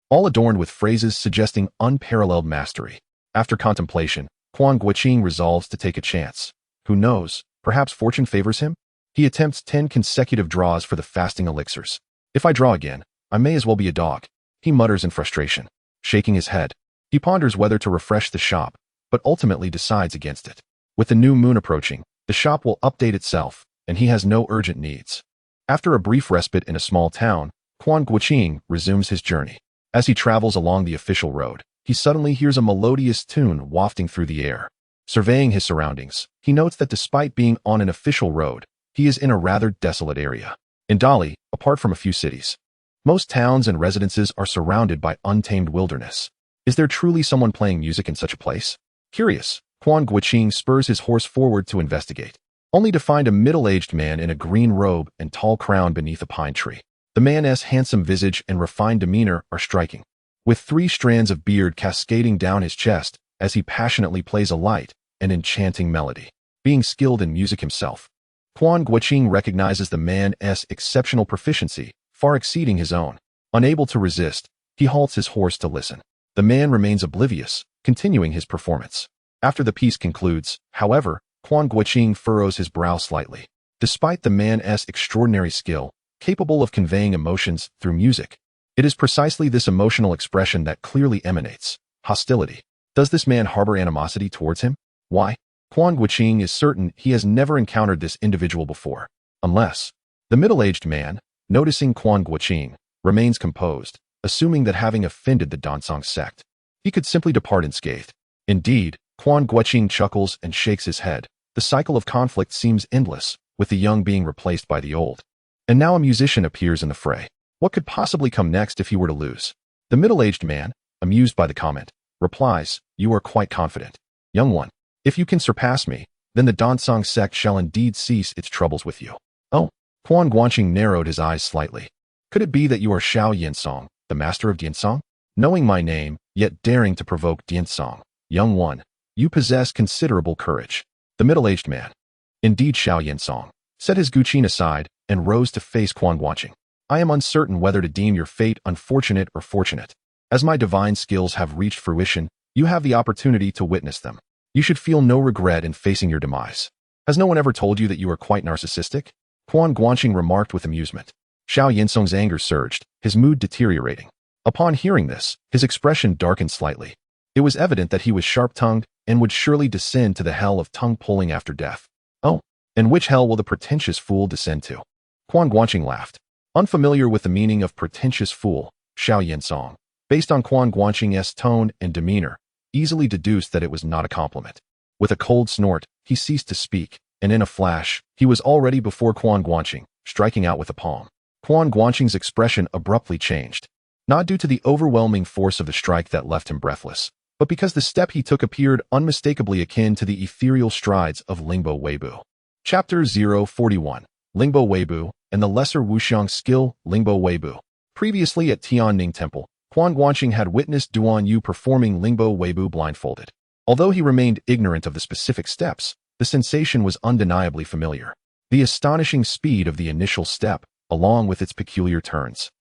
all adorned with phrases suggesting unparalleled mastery. After contemplation, Quan Guanqing resolves to take a chance. Who knows, perhaps fortune favors him? He attempts 10 consecutive draws for the fasting elixirs. If I draw again, I may as well be a dog, he mutters in frustration. Shaking his head, he ponders whether to refresh the shop, but ultimately decides against it. With the new moon approaching, the shop will update itself, and he has no urgent needs. After a brief respite in a small town, Quan Guanqing resumes his journey. As he travels along the official road, he suddenly hears a melodious tune wafting through the air. Surveying his surroundings, he notes that despite being on an official road, he is in a rather desolate area. In Dali, apart from a few cities, most towns and residences are surrounded by untamed wilderness. Is there truly someone playing music in such a place? Curious, Quan Guanqing spurs his horse forward to investigate, only to find a middle-aged man in a green robe and tall crown beneath a pine tree. The man's handsome visage and refined demeanor are striking, with 3 strands of beard cascading down his chest as he passionately plays a light and enchanting melody. Being skilled in music himself, Quan Guanqing recognizes the man's exceptional proficiency, far exceeding his own. Unable to resist, he halts his horse to listen. The man remains oblivious, continuing his performance. After the piece concludes, however, Quan Guanqing furrows his brow slightly. Despite the man's extraordinary skill, capable of conveying emotions through music, it is precisely this emotional expression that clearly emanates hostility. Does this man harbor animosity towards him? Why? Quan Guanqing is certain he has never encountered this individual before, unless the middle-aged man, noticing Quan Guanqing, remains composed, assuming that having offended the Dansong sect, he could simply depart unscathed. Indeed, Quan Guanqing chuckles and shakes his head. The cycle of conflict seems endless, with the young being replaced by the old. And now a musician appears in the fray. What could possibly come next if he were to lose? The middle-aged man, amused by the comment, replies, "You are quite confident, young one. If you can surpass me, then the Dansong sect shall indeed cease its troubles with you." Oh, Quan Guanqing narrowed his eyes slightly. Could it be that you are Xiao Yinsong, the master of Diansong? Knowing my name, yet daring to provoke Diansong, young one, you possess considerable courage. The middle-aged man, indeed Xiao Yinsong, set his guqin aside and rose to face Quan Guanqing. I am uncertain whether to deem your fate unfortunate or fortunate. As my divine skills have reached fruition, you have the opportunity to witness them. You should feel no regret in facing your demise. Has no one ever told you that you are quite narcissistic? Quan Guanqing remarked with amusement. Xiao Yinsong's anger surged, his mood deteriorating. Upon hearing this, his expression darkened slightly. It was evident that he was sharp-tongued and would surely descend to the hell of tongue-pulling after death. Oh, and which hell will the pretentious fool descend to? Quan Guanqing laughed. Unfamiliar with the meaning of pretentious fool, Xiao Yinsong, based on Quan Guanqing's tone and demeanor, easily deduced that it was not a compliment. With a cold snort, he ceased to speak, and in a flash, he was already before Quan Guanqing, striking out with a palm. Quan Guanqing's expression abruptly changed, not due to the overwhelming force of the strike that left him breathless, but because the step he took appeared unmistakably akin to the ethereal strides of Lingbo Weibo. Chapter 041, Lingbo Weibo, and the lesser wuxiang skill, Lingbo Weibo. Previously at Tianning Temple, Quan Guanqing had witnessed Duan Yu performing Lingbo Weibo blindfolded. Although he remained ignorant of the specific steps, the sensation was undeniably familiar. The astonishing speed of the initial step, along with its peculiar turns,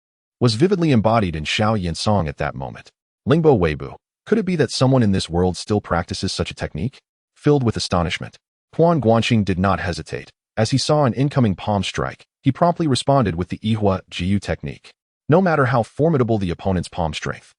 was vividly embodied in Xiao Yinsong at that moment. Lingbo Weibo. Could it be that someone in this world still practices such a technique? Filled with astonishment, Quan Guanqing did not hesitate. As he saw an incoming palm strike, he promptly responded with the Yihua Jiyu technique. No matter how formidable the opponent's palm strength,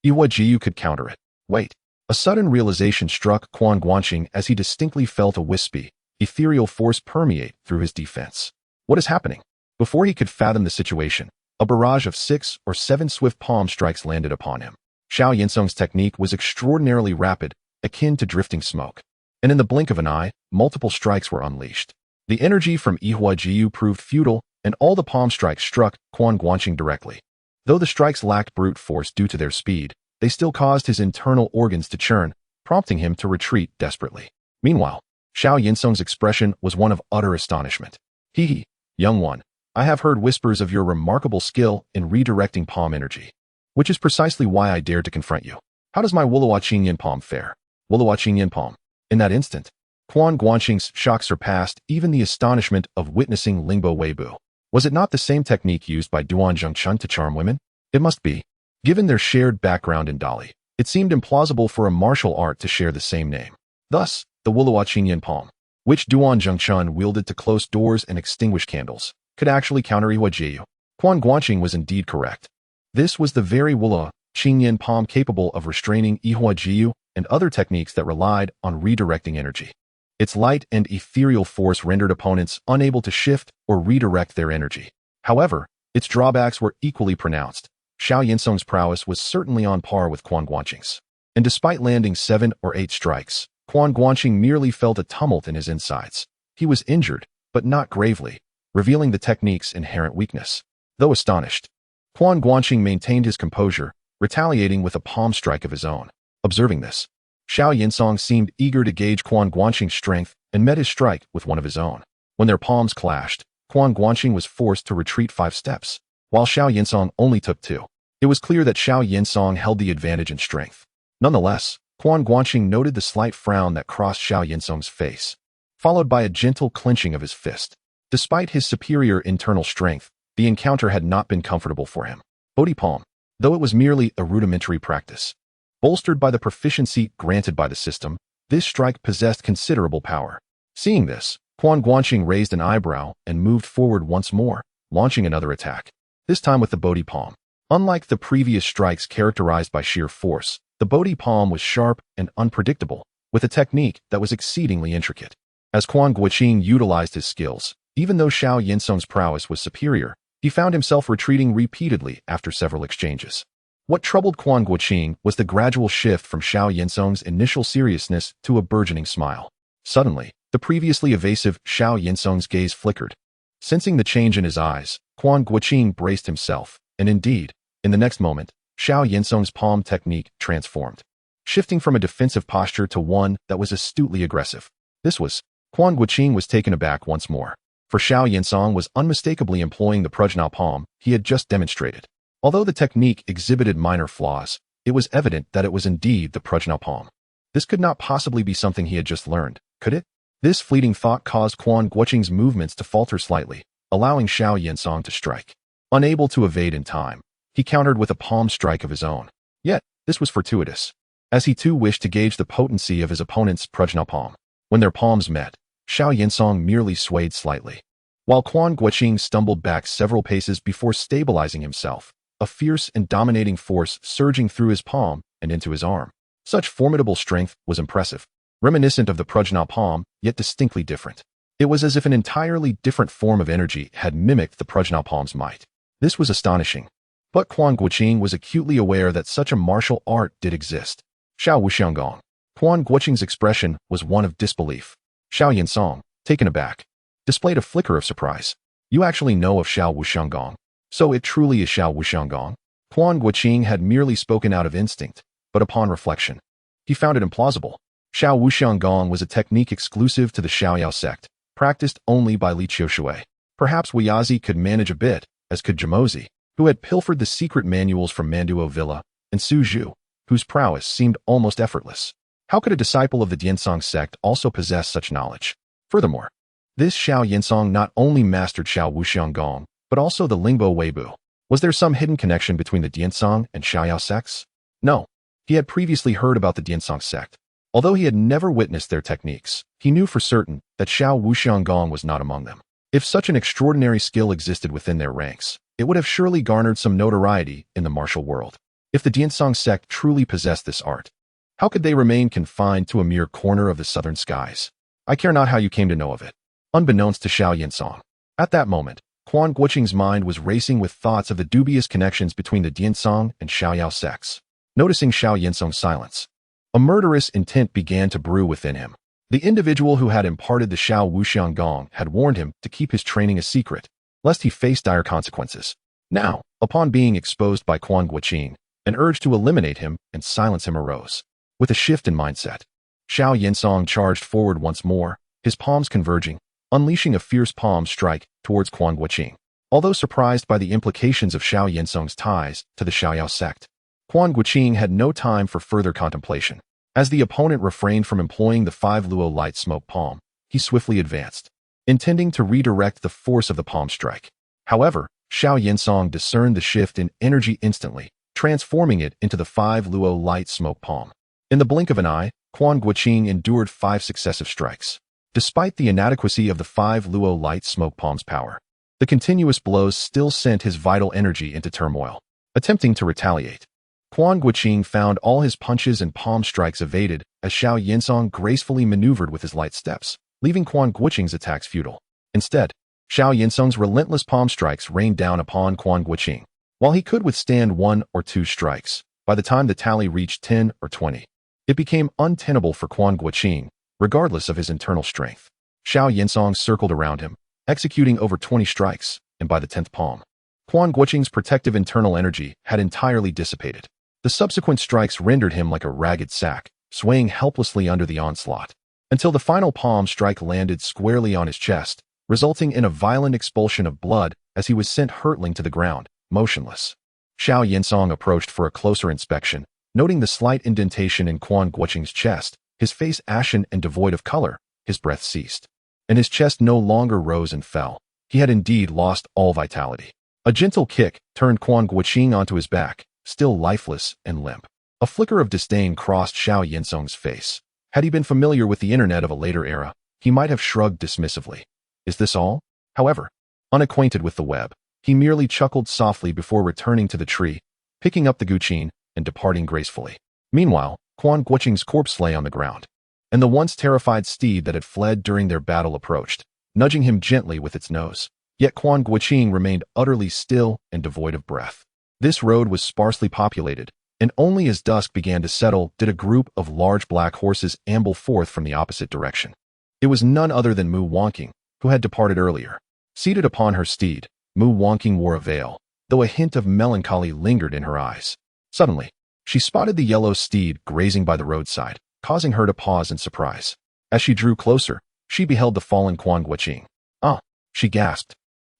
Yihua Jiyu could counter it. Wait. A sudden realization struck Quan Guanqing as he distinctly felt a wispy, ethereal force permeate through his defense. What is happening? Before he could fathom the situation, a barrage of 6 or 7 swift palm strikes landed upon him. Xiao Yinsong's technique was extraordinarily rapid, akin to drifting smoke. And in the blink of an eye, multiple strikes were unleashed. The energy from Yihua Jiyu proved futile, and all the palm strikes struck Quan Guanqing directly. Though the strikes lacked brute force due to their speed, they still caused his internal organs to churn, prompting him to retreat desperately. Meanwhile, Xiao Yinsong's expression was one of utter astonishment. Hee, young one, I have heard whispers of your remarkable skill in redirecting palm energy, which is precisely why I dared to confront you. How does my Wuluwaqing Yin palm fare? Wuluwaqing Yin palm. In that instant, Quan Guanqing's shock surpassed even the astonishment of witnessing Lingbo Weibo. Was it not the same technique used by Duan Zhengchun to charm women? It must be. Given their shared background in Dali, it seemed implausible for a martial art to share the same name. Thus, the Wuluwaqing Yin palm, which Duan Zhengchun wielded to close doors and extinguish candles, could actually counter Yihua Jiyu. Quan Guanqing was indeed correct. This was the very Wuluwaqing Yin palm capable of restraining Yihua Jiyu and other techniques that relied on redirecting energy. Its light and ethereal force rendered opponents unable to shift or redirect their energy. However, its drawbacks were equally pronounced. Xiao Yinsong's prowess was certainly on par with Quan Guanqing's. And despite landing 7 or 8 strikes, Quan Guanqing merely felt a tumult in his insides. He was injured, but not gravely, revealing the technique's inherent weakness. Though astonished, Quan Guanqing maintained his composure, retaliating with a palm strike of his own. Observing this, Xiao Yinsong seemed eager to gauge Quan Guanqing's strength and met his strike with one of his own. When their palms clashed, Quan Guanqing was forced to retreat 5 steps, while Xiao Yinsong only took 2. It was clear that Xiao Yinsong held the advantage in strength. Nonetheless, Quan Guanqing noted the slight frown that crossed Xiao Yinsong's face, followed by a gentle clenching of his fist. Despite his superior internal strength, the encounter had not been comfortable for him. Bodhi palm, though it was merely a rudimentary practice, bolstered by the proficiency granted by the system, this strike possessed considerable power. Seeing this, Quan Guanqing raised an eyebrow and moved forward once more, launching another attack, this time with the Bodhi palm. Unlike the previous strikes characterized by sheer force, the Bodhi palm was sharp and unpredictable, with a technique that was exceedingly intricate. As Quan Guanqing utilized his skills, even though Xiao Yinsong's prowess was superior, he found himself retreating repeatedly after several exchanges. What troubled Quan Guanqing was the gradual shift from Xiao Yinsong's initial seriousness to a burgeoning smile. Suddenly, the previously evasive Xiao Yinsong's gaze flickered. Sensing the change in his eyes, Quan Guanqing braced himself, and indeed, in the next moment, Xiao Yinsong's palm technique transformed, shifting from a defensive posture to one that was astutely aggressive. Quan Guanqing was taken aback once more, for Xiao Yinsong was unmistakably employing the prajna palm he had just demonstrated. Although the technique exhibited minor flaws, it was evident that it was indeed the prajna palm. This could not possibly be something he had just learned, could it? This fleeting thought caused Quan Guanqing's movements to falter slightly, allowing Xiao Yinsong to strike. Unable to evade in time, he countered with a palm strike of his own. Yet, this was fortuitous, as he too wished to gauge the potency of his opponent's protagonist palm. When their palms met, Xiao Yinsong merely swayed slightly, while Quan Guanqing stumbled back several paces before stabilizing himself, a fierce and dominating force surging through his palm and into his arm. Such formidable strength was impressive, reminiscent of the protagonist palm, yet distinctly different. It was as if an entirely different form of energy had mimicked the protagonist palm's might. This was astonishing. But Quan Guanqing was acutely aware that such a martial art did exist. Xiao Wuxianggong. Quan Guanqing's expression was one of disbelief. Xiao Yinsong, taken aback, displayed a flicker of surprise. You actually know of Xiao Wuxianggong. So it truly is Xiao Wuxianggong? Quan Guanqing had merely spoken out of instinct, but upon reflection, he found it implausible. Xiao Wuxianggong was a technique exclusive to the Xiaoyao sect, practiced only by Li Qiushui. Perhaps Weiyazi could manage a bit, as could Jamozi, who had pilfered the secret manuals from Manduo Villa, and Su Zhu, whose prowess seemed almost effortless. How could a disciple of the Diansong sect also possess such knowledge? Furthermore, this Xiao Yinsong not only mastered Xiao Wuxianggong, but also the Lingbo Weibu. Was there some hidden connection between the Diansong and Xiaoyao sects? No. He had previously heard about the Diansong sect. Although he had never witnessed their techniques, he knew for certain that Xiao Wuxianggong was not among them. If such an extraordinary skill existed within their ranks, it would have surely garnered some notoriety in the martial world. If the Diansong sect truly possessed this art, how could they remain confined to a mere corner of the southern skies? I care not how you came to know of it. Unbeknownst to Xiao Yinsong. At that moment, Quan Guanqing's mind was racing with thoughts of the dubious connections between the Diansong and Xiaoyao sects. Noticing Xiao Yinsong's silence, a murderous intent began to brew within him. The individual who had imparted the Xiao Wuxianggong had warned him to keep his training a secret, lest he face dire consequences. Now, upon being exposed by Quan Guanqing, an urge to eliminate him and silence him arose. With a shift in mindset, Xiao Yinsong charged forward once more, his palms converging, unleashing a fierce palm strike towards Quan Guanqing. Although surprised by the implications of Xiao Yinsong's ties to the Xiaoyao sect, Quan Guanqing had no time for further contemplation. As the opponent refrained from employing the 5 luo light smoke palm, he swiftly advanced, intending to redirect the force of the palm strike. However, Xiao Yinsong discerned the shift in energy instantly, transforming it into the 5 luo light smoke palm. In the blink of an eye, Quan Guanqing endured 5 successive strikes. Despite the inadequacy of the 5 luo light smoke palm's power, the continuous blows still sent his vital energy into turmoil. Attempting to retaliate, Quan Guanqing found all his punches and palm strikes evaded as Xiao Yinsong gracefully maneuvered with his light steps, leaving Quan Guanqing's attacks futile. Instead, Xiao Yinsong's relentless palm strikes rained down upon Quan Guanqing. While he could withstand 1 or 2 strikes, by the time the tally reached 10 or 20, it became untenable for Quan Guanqing, regardless of his internal strength. Xiao Yinsong circled around him, executing over 20 strikes, and by the 10th palm, Quan Guanqing's protective internal energy had entirely dissipated. The subsequent strikes rendered him like a ragged sack, swaying helplessly under the onslaught, until the final palm strike landed squarely on his chest, resulting in a violent expulsion of blood as he was sent hurtling to the ground, motionless. Xiao Yinsong approached for a closer inspection, noting the slight indentation in Quan Guanqing's chest, his face ashen and devoid of color. His breath ceased, and his chest no longer rose and fell. He had indeed lost all vitality. A gentle kick turned Quan Guanqing onto his back, still lifeless and limp. A flicker of disdain crossed Xiao Yinsong's face. Had he been familiar with the internet of a later era, he might have shrugged dismissively. Is this all? However, unacquainted with the web, he merely chuckled softly before returning to the tree, picking up the guqin, and departing gracefully. Meanwhile, Quan Guanqing's corpse lay on the ground, and the once terrified steed that had fled during their battle approached, nudging him gently with its nose. Yet Quan Guanqing remained utterly still and devoid of breath. This road was sparsely populated, and only as dusk began to settle did a group of large black horses amble forth from the opposite direction. It was none other than Mu Guanqing, who had departed earlier. Seated upon her steed, Mu Guanqing wore a veil, though a hint of melancholy lingered in her eyes. Suddenly, she spotted the yellow steed grazing by the roadside, causing her to pause in surprise. As she drew closer, she beheld the fallen Quan Guanqing. Ah, she gasped,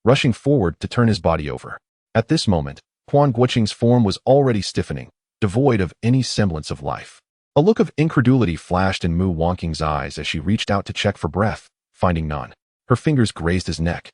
rushing forward to turn his body over. At this moment, Quan Guanqing's form was already stiffening, devoid of any semblance of life. A look of incredulity flashed in Mu Guanqing's eyes as she reached out to check for breath, finding none. Her fingers grazed his neck,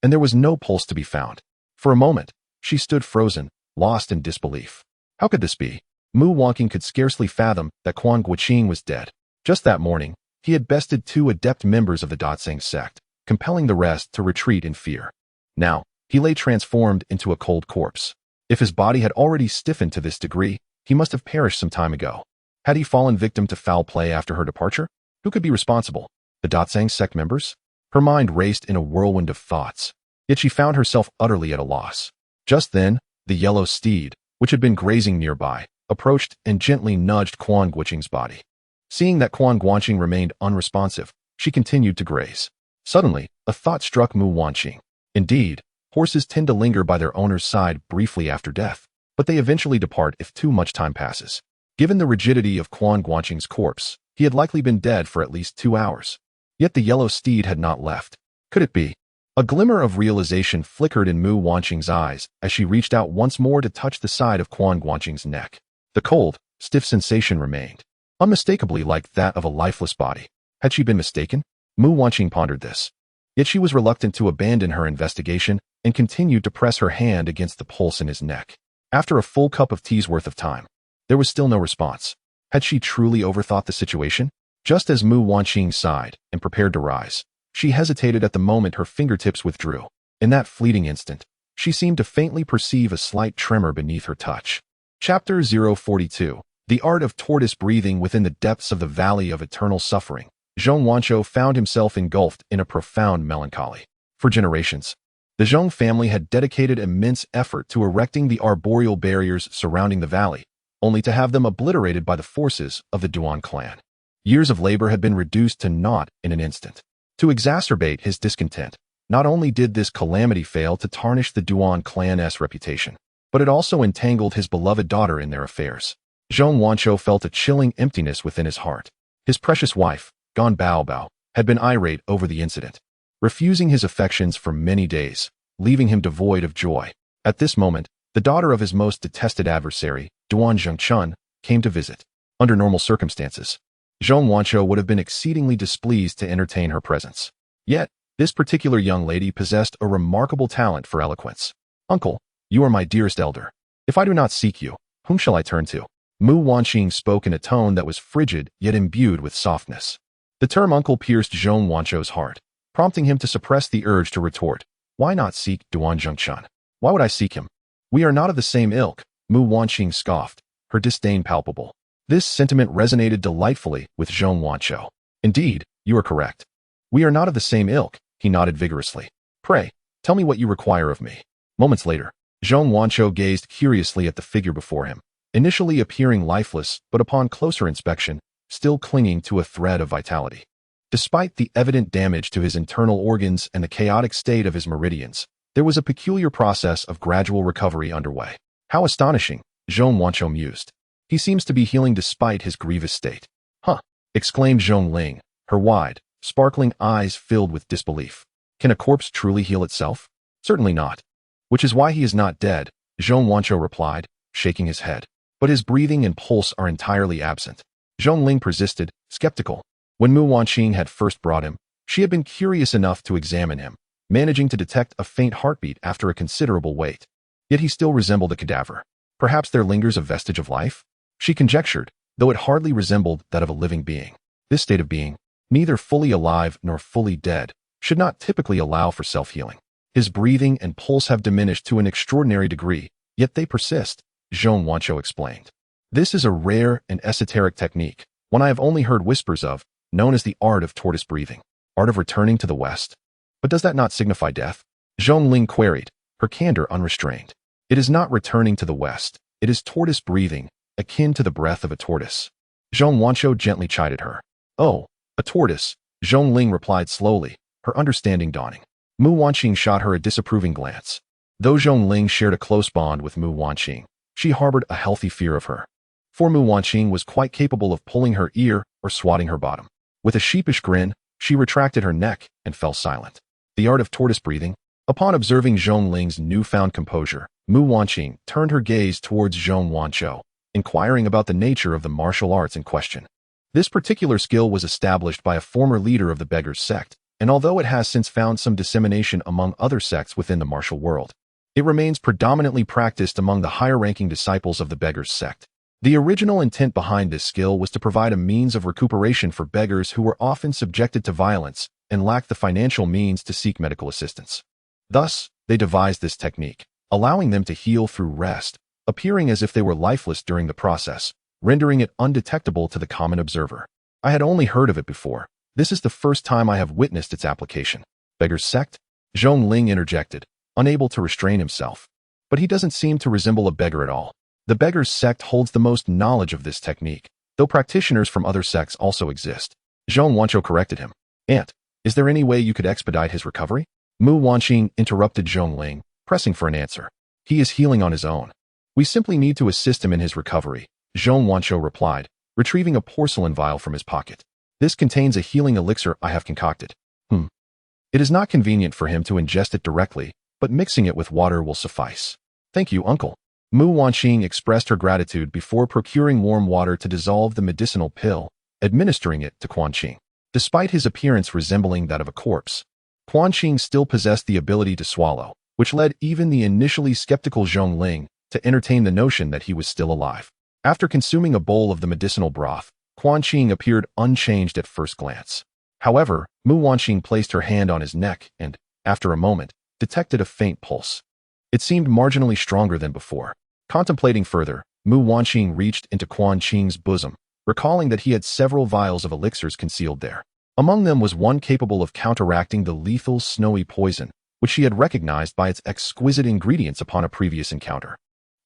and there was no pulse to be found. For a moment, she stood frozen, lost in disbelief. How could this be? Mu Guanqing could scarcely fathom that Quan Guanqing was dead. Just that morning, he had bested 2 adept members of the Datsang sect, compelling the rest to retreat in fear. Now, he lay transformed into a cold corpse. If his body had already stiffened to this degree, he must have perished some time ago. Had he fallen victim to foul play after her departure? Who could be responsible? The Datsang sect members? Her mind raced in a whirlwind of thoughts, yet she found herself utterly at a loss. Just then, the yellow steed, which had been grazing nearby, approached and gently nudged Quan Guanqing's body. Seeing that Quan Guanqing remained unresponsive, she continued to graze. Suddenly, a thought struck Mu Guanqing. Indeed, horses tend to linger by their owner's side briefly after death, but they eventually depart if too much time passes. Given the rigidity of Quan Guanqing's corpse, he had likely been dead for at least 2 hours. Yet the yellow steed had not left. Could it be? A glimmer of realization flickered in Mu Guanqing's eyes as she reached out once more to touch the side of Quan Guanqing's neck. The cold, stiff sensation remained, unmistakably like that of a lifeless body. Had she been mistaken? Mu Guanqing pondered this. Yet she was reluctant to abandon her investigation and continued to press her hand against the pulse in his neck. After a full cup of tea's worth of time, there was still no response. Had she truly overthought the situation? Just as Mu Guanqing sighed and prepared to rise, she hesitated at the moment her fingertips withdrew. In that fleeting instant, she seemed to faintly perceive a slight tremor beneath her touch. Chapter 042. The Art of Tortoise Breathing. Within the depths of the Valley of Eternal Suffering, Zhong Wanzhou found himself engulfed in a profound melancholy. For generations, the Zhong family had dedicated immense effort to erecting the arboreal barriers surrounding the valley, only to have them obliterated by the forces of the Duan clan. Years of labor had been reduced to naught in an instant. To exacerbate his discontent, not only did this calamity fail to tarnish the Duan clan's reputation, but it also entangled his beloved daughter in their affairs. Zhong Wanzhou felt a chilling emptiness within his heart. His precious wife, Gan Baobao, had been irate over the incident, refusing his affections for many days, leaving him devoid of joy. At this moment, the daughter of his most detested adversary, Duan Zhengchun, came to visit. Under normal circumstances, Zhong Wanzhou would have been exceedingly displeased to entertain her presence. Yet, this particular young lady possessed a remarkable talent for eloquence. "Uncle, you are my dearest elder. If I do not seek you, whom shall I turn to?" Mu Guanqing spoke in a tone that was frigid yet imbued with softness. The term uncle pierced Zhong Wanzhou's heart, prompting him to suppress the urge to retort, "Why not seek Duan Zhengchun? Why would I seek him? We are not of the same ilk," Mu Guanqing scoffed, her disdain palpable. This sentiment resonated delightfully with Zhong Wanzhou. "Indeed, you are correct. We are not of the same ilk," he nodded vigorously. "Pray, tell me what you require of me." Moments later, Zhong Wanzhou gazed curiously at the figure before him, initially appearing lifeless, but upon closer inspection, still clinging to a thread of vitality. Despite the evident damage to his internal organs and the chaotic state of his meridians, there was a peculiar process of gradual recovery underway. "How astonishing," Zhong Wanzhou mused. "He seems to be healing despite his grievous state." "Huh," exclaimed Zhong Ling, her wide, sparkling eyes filled with disbelief. "Can a corpse truly heal itself? Certainly not." "Which is why he is not dead," Zhong Wanzhou replied, shaking his head. "But his breathing and pulse are entirely absent." Zhong Ling persisted, skeptical. When Mu Guanqing had first brought him, she had been curious enough to examine him, managing to detect a faint heartbeat after a considerable wait. Yet he still resembled a cadaver. Perhaps there lingers a vestige of life? She conjectured, though it hardly resembled that of a living being. This state of being, neither fully alive nor fully dead, should not typically allow for self-healing. His breathing and pulse have diminished to an extraordinary degree, yet they persist, Zhong Wanzhou explained. This is a rare and esoteric technique, one I have only heard whispers of, known as the art of tortoise breathing, art of returning to the West. But does that not signify death? Zhong Ling queried, her candor unrestrained. It is not returning to the West, it is tortoise breathing, akin to the breath of a tortoise. Zhong Wanzhou gently chided her. "Oh, a tortoise," Zhong Ling replied slowly, her understanding dawning. Mu Guanqing shot her a disapproving glance. Though Zhong Ling shared a close bond with Mu Guanqing, she harbored a healthy fear of her. For Mu Guanqing was quite capable of pulling her ear or swatting her bottom. With a sheepish grin, she retracted her neck and fell silent. The art of tortoise breathing. Upon observing Zhong Ling's newfound composure, Mu Guanqing turned her gaze towards Zhong Wanzhou, inquiring about the nature of the martial arts in question. This particular skill was established by a former leader of the Beggars sect, and although it has since found some dissemination among other sects within the martial world, it remains predominantly practiced among the higher-ranking disciples of the Beggars sect. The original intent behind this skill was to provide a means of recuperation for beggars who were often subjected to violence and lacked the financial means to seek medical assistance. Thus, they devised this technique, allowing them to heal through rest, appearing as if they were lifeless during the process, rendering it undetectable to the common observer. I had only heard of it before. This is the first time I have witnessed its application. Beggar's sect? Zhong Ling interjected, unable to restrain himself. But he doesn't seem to resemble a beggar at all. The beggar's sect holds the most knowledge of this technique, though practitioners from other sects also exist. Zhong Guanqing corrected him. Aunt, is there any way you could expedite his recovery? Mu Wanqing interrupted Zhong Ling, pressing for an answer. He is healing on his own. We simply need to assist him in his recovery, Zhong Guanqing replied, retrieving a porcelain vial from his pocket. This contains a healing elixir I have concocted. It is not convenient for him to ingest it directly, but mixing it with water will suffice. Thank you, uncle. Mu Wanqing expressed her gratitude before procuring warm water to dissolve the medicinal pill, administering it to Quan Guanqing. Despite his appearance resembling that of a corpse, Quan Guanqing still possessed the ability to swallow, which led even the initially skeptical Zhong Ling to entertain the notion that he was still alive. After consuming a bowl of the medicinal broth, Quan Guanqing appeared unchanged at first glance. However, Mu Wanqing placed her hand on his neck and, after a moment, detected a faint pulse. It seemed marginally stronger than before. Contemplating further, Mu Wanqing reached into Quan Guanqing's bosom, recalling that he had several vials of elixirs concealed there. Among them was one capable of counteracting the lethal snowy poison, which she had recognized by its exquisite ingredients upon a previous encounter.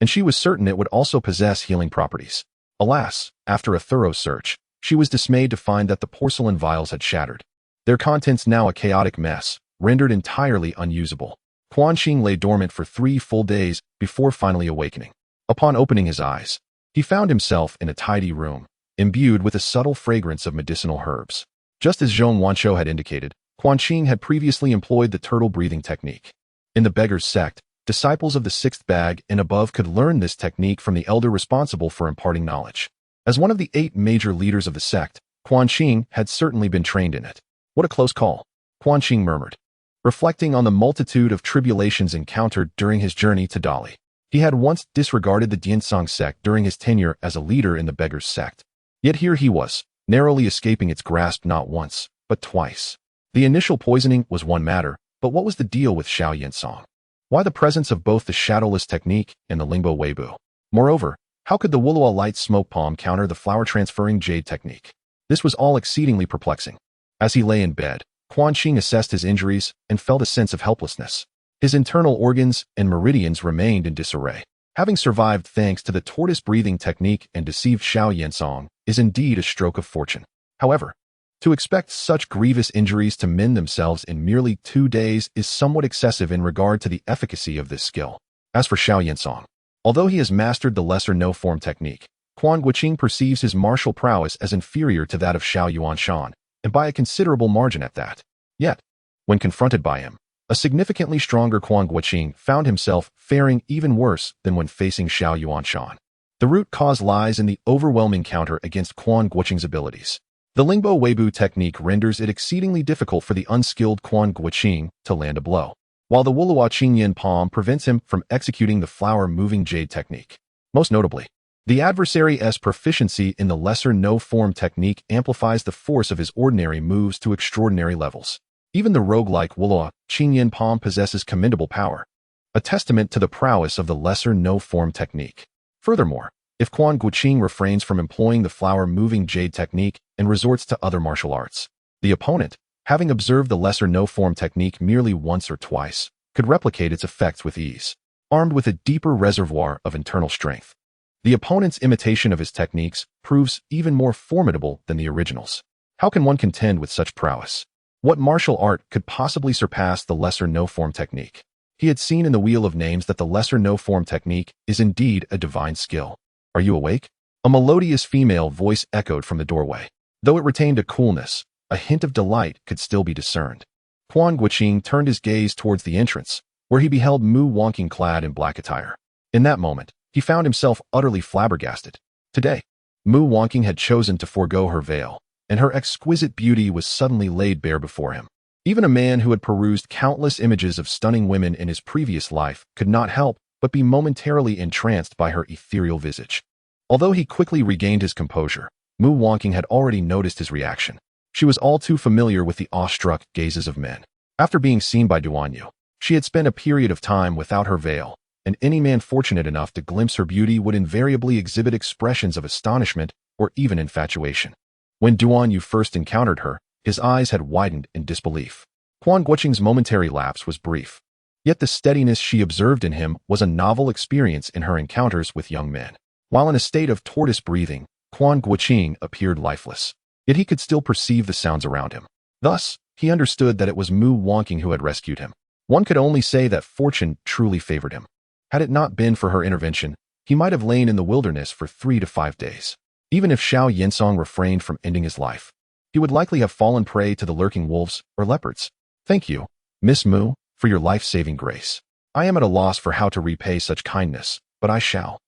And she was certain it would also possess healing properties. Alas, after a thorough search, she was dismayed to find that the porcelain vials had shattered. Their contents now a chaotic mess, rendered entirely unusable. Quan Guanqing lay dormant for 3 full days before finally awakening. Upon opening his eyes, he found himself in a tidy room, imbued with a subtle fragrance of medicinal herbs. Just as Zhong Guanqing had indicated, Quan Guanqing had previously employed the turtle breathing technique. In the beggar's sect, disciples of the 6th bag and above could learn this technique from the elder responsible for imparting knowledge. As one of the 8 major leaders of the sect, Quan Guanqing had certainly been trained in it. What a close call, Quan Guanqing murmured, reflecting on the multitude of tribulations encountered during his journey to Dali. He had once disregarded the Diansong sect during his tenure as a leader in the beggar's sect. Yet here he was, narrowly escaping its grasp not once, but twice. The initial poisoning was one matter, but what was the deal with Xiao Yinsong? Why the presence of both the shadowless technique and the Lingbo Weibo? Moreover, how could the Wulua light smoke palm counter the flower-transferring jade technique? This was all exceedingly perplexing. As he lay in bed, Quan Guanqing assessed his injuries and felt a sense of helplessness. His internal organs and meridians remained in disarray. Having survived thanks to the tortoise-breathing technique and deceived Xiao Yinsong is indeed a stroke of fortune. However, to expect such grievous injuries to mend themselves in merely 2 days is somewhat excessive in regard to the efficacy of this skill. As for Xiao Yinsong, although he has mastered the lesser no-form technique, Quan Guanqing perceives his martial prowess as inferior to that of Xiao Yuanshan, and by a considerable margin at that. Yet, when confronted by him, a significantly stronger Quan Guanqing found himself faring even worse than when facing Xiao Yuanshan. The root cause lies in the overwhelming counter against Quan Guanqing's abilities. The Lingbo Weibo technique renders it exceedingly difficult for the unskilled Quan Guanqing to land a blow, while the Wulua Qingyan palm prevents him from executing the flower-moving jade technique. Most notably, the adversary's proficiency in the lesser no-form technique amplifies the force of his ordinary moves to extraordinary levels. Even the roguelike Wulua Qingyan palm possesses commendable power, a testament to the prowess of the lesser no-form technique. Furthermore, if Quan Guanqing refrains from employing the flower-moving jade technique and resorts to other martial arts, the opponent, having observed the lesser no-form technique merely once or twice, could replicate its effects with ease. Armed with a deeper reservoir of internal strength, the opponent's imitation of his techniques proves even more formidable than the originals. How can one contend with such prowess? What martial art could possibly surpass the lesser no-form technique? He had seen in the Wheel of Names that the lesser no-form technique is indeed a divine skill. Are you awake? A melodious female voice echoed from the doorway. Though it retained a coolness, a hint of delight could still be discerned. Quan Guanqing turned his gaze towards the entrance, where he beheld Mu Wanqing clad in black attire. In that moment, he found himself utterly flabbergasted. Today, Mu Wanqing had chosen to forego her veil, and her exquisite beauty was suddenly laid bare before him. Even a man who had perused countless images of stunning women in his previous life could not help but be momentarily entranced by her ethereal visage. Although he quickly regained his composure, Mu Guanqing had already noticed his reaction. She was all too familiar with the awestruck gazes of men. After being seen by Duanyu, she had spent a period of time without her veil, and any man fortunate enough to glimpse her beauty would invariably exhibit expressions of astonishment or even infatuation. When Duanyu first encountered her, his eyes had widened in disbelief. Quan Guanqing's momentary lapse was brief, yet the steadiness she observed in him was a novel experience in her encounters with young men. While in a state of tortoise breathing, Quan Guanqing appeared lifeless, yet he could still perceive the sounds around him. Thus, he understood that it was Mu Guanqing who had rescued him. One could only say that fortune truly favored him. Had it not been for her intervention, he might have lain in the wilderness for 3 to 5 days. Even if Xiao Yensong refrained from ending his life, he would likely have fallen prey to the lurking wolves or leopards. Thank you, Miss Mu, for your life-saving grace. I am at a loss for how to repay such kindness, but I shall.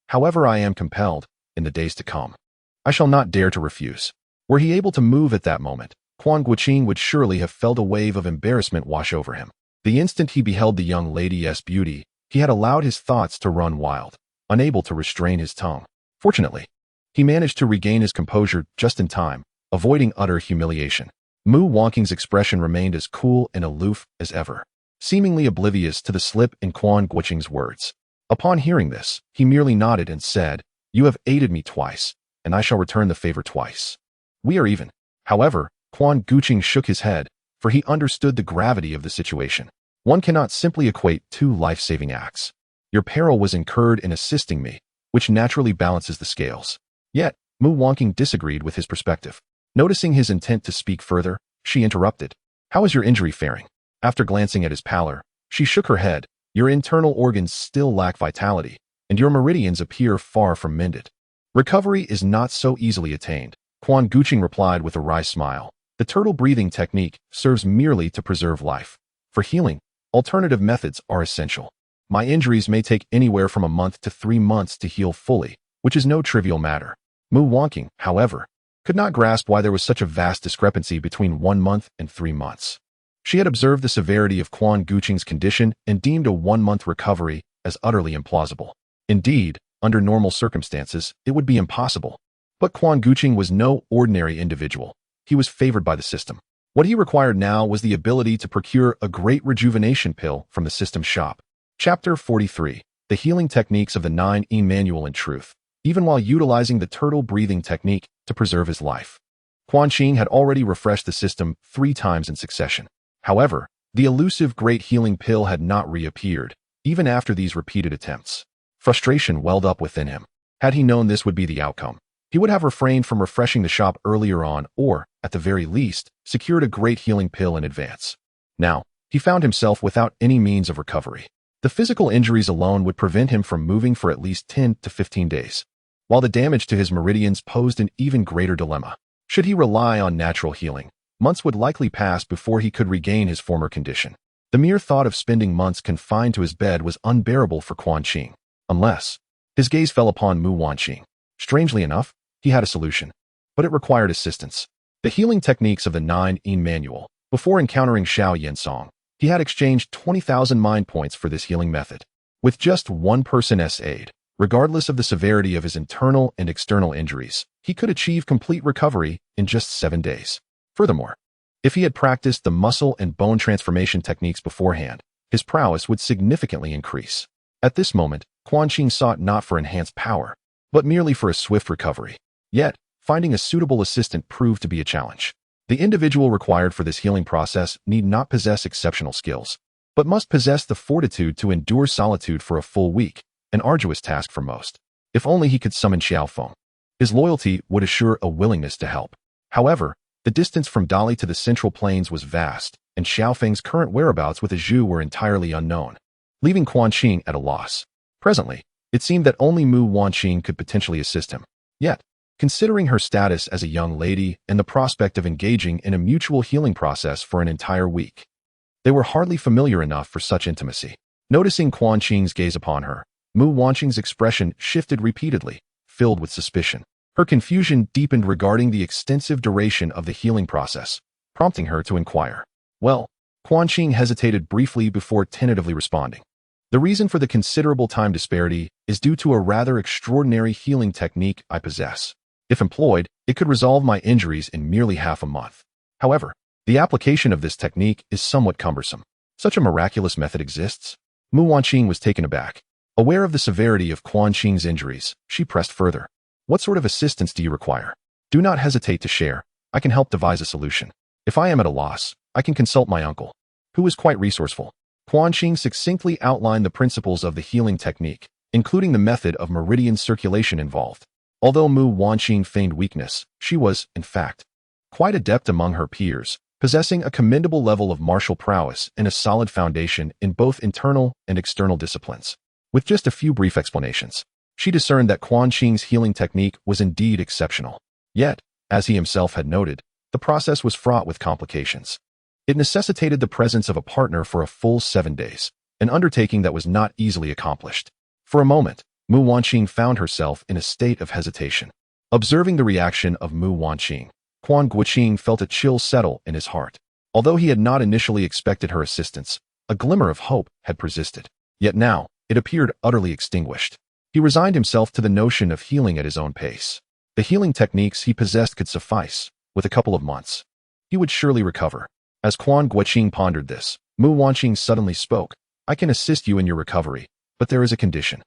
However I am compelled, in the days to come. I shall not dare to refuse. Were he able to move at that moment, Quan Guanqing would surely have felt a wave of embarrassment wash over him. The instant he beheld the young lady's beauty, he had allowed his thoughts to run wild, unable to restrain his tongue. Fortunately, he managed to regain his composure just in time, avoiding utter humiliation. Mu Guanqing's expression remained as cool and aloof as ever, seemingly oblivious to the slip in Quan Guanqing's words. Upon hearing this, he merely nodded and said, "You have aided me twice, and I shall return the favor twice. We are even." However, Quan Guanqing shook his head, for he understood the gravity of the situation. One cannot simply equate 2 life-saving acts. Your peril was incurred in assisting me, which naturally balances the scales. Yet, Mu Guanqing disagreed with his perspective. Noticing his intent to speak further, she interrupted. "How is your injury faring?" After glancing at his pallor, she shook her head. "Your internal organs still lack vitality, and your meridians appear far from mended. Recovery is not so easily attained," Quan Guanqing replied with a wry smile. "The turtle breathing technique serves merely to preserve life. For healing, alternative methods are essential. My injuries may take anywhere from a month to 3 months to heal fully, which is no trivial matter." Mu Guanqing, however, could not grasp why there was such a vast discrepancy between 1 month and 3 months. She had observed the severity of Quan Guanqing's condition and deemed a 1-month recovery as utterly implausible. Indeed, under normal circumstances, it would be impossible. But Quan Guanqing was no ordinary individual. He was favored by the system. What he required now was the ability to procure a great rejuvenation pill from the system shop. Chapter 43. The Healing Techniques of the 9E Manual. In truth, even while utilizing the turtle breathing technique to preserve his life, Quan Guanqing had already refreshed the system 3 times in succession. However, the elusive great healing pill had not reappeared, even after these repeated attempts. Frustration welled up within him. Had he known this would be the outcome, he would have refrained from refreshing the shop earlier on or, at the very least, secured a great healing pill in advance. Now, he found himself without any means of recovery. The physical injuries alone would prevent him from moving for at least 10 to 15 days, while the damage to his meridians posed an even greater dilemma. Should he rely on natural healing, months would likely pass before he could regain his former condition. The mere thought of spending months confined to his bed was unbearable for Quan Guanqing, unless his gaze fell upon Mu Guanqing. Strangely enough, he had a solution, but it required assistance. The healing techniques of the 9E Manual. Before encountering Xiao Yensong, he had exchanged 20,000 mind points for this healing method. With just one person's aid, regardless of the severity of his internal and external injuries, he could achieve complete recovery in just 7 days. Furthermore, if he had practiced the muscle and bone transformation techniques beforehand, his prowess would significantly increase. At this moment, Quan Guanqing sought not for enhanced power, but merely for a swift recovery. Yet, finding a suitable assistant proved to be a challenge. The individual required for this healing process need not possess exceptional skills, but must possess the fortitude to endure solitude for a full week, an arduous task for most. If only he could summon Qiao Feng. His loyalty would assure a willingness to help. However, the distance from Dali to the Central Plains was vast, and Qiao Feng's current whereabouts with a Zhu were entirely unknown, leaving Quan Guanqing at a loss. Presently, it seemed that only Mu Guanqing could potentially assist him. Yet, considering her status as a young lady and the prospect of engaging in a mutual healing process for an entire week, they were hardly familiar enough for such intimacy. Noticing Quan Guanqing's gaze upon her, Mu Guanqing's expression shifted repeatedly, filled with suspicion. Her confusion deepened regarding the extensive duration of the healing process, prompting her to inquire. "Well," Quan Guanqing hesitated briefly before tentatively responding. The reason for the considerable time disparity is due to a rather extraordinary healing technique I possess. If employed, it could resolve my injuries in merely half a month. However, the application of this technique is somewhat cumbersome. Such a miraculous method exists? Mu Guanqing was taken aback. Aware of the severity of Quan Qing's injuries, she pressed further. What sort of assistance do you require? Do not hesitate to share. I can help devise a solution. If I am at a loss, I can consult my uncle, who is quite resourceful. Quan Qing succinctly outlined the principles of the healing technique, including the method of meridian circulation involved. Although Mu Guanqing feigned weakness, she was, in fact, quite adept among her peers, possessing a commendable level of martial prowess and a solid foundation in both internal and external disciplines. With just a few brief explanations, she discerned that Quan Qing's healing technique was indeed exceptional. Yet, as he himself had noted, the process was fraught with complications. It necessitated the presence of a partner for a full 7 days, an undertaking that was not easily accomplished. For a moment, Mu Guanqing found herself in a state of hesitation. Observing the reaction of Mu Guanqing, Quan Guanqing felt a chill settle in his heart. Although he had not initially expected her assistance, a glimmer of hope had persisted. Yet now, it appeared utterly extinguished. He resigned himself to the notion of healing at his own pace. The healing techniques he possessed could suffice. With a couple of months, he would surely recover. As Quan Guanqing pondered this, Mu Guanqing suddenly spoke. I can assist you in your recovery, but there is a condition.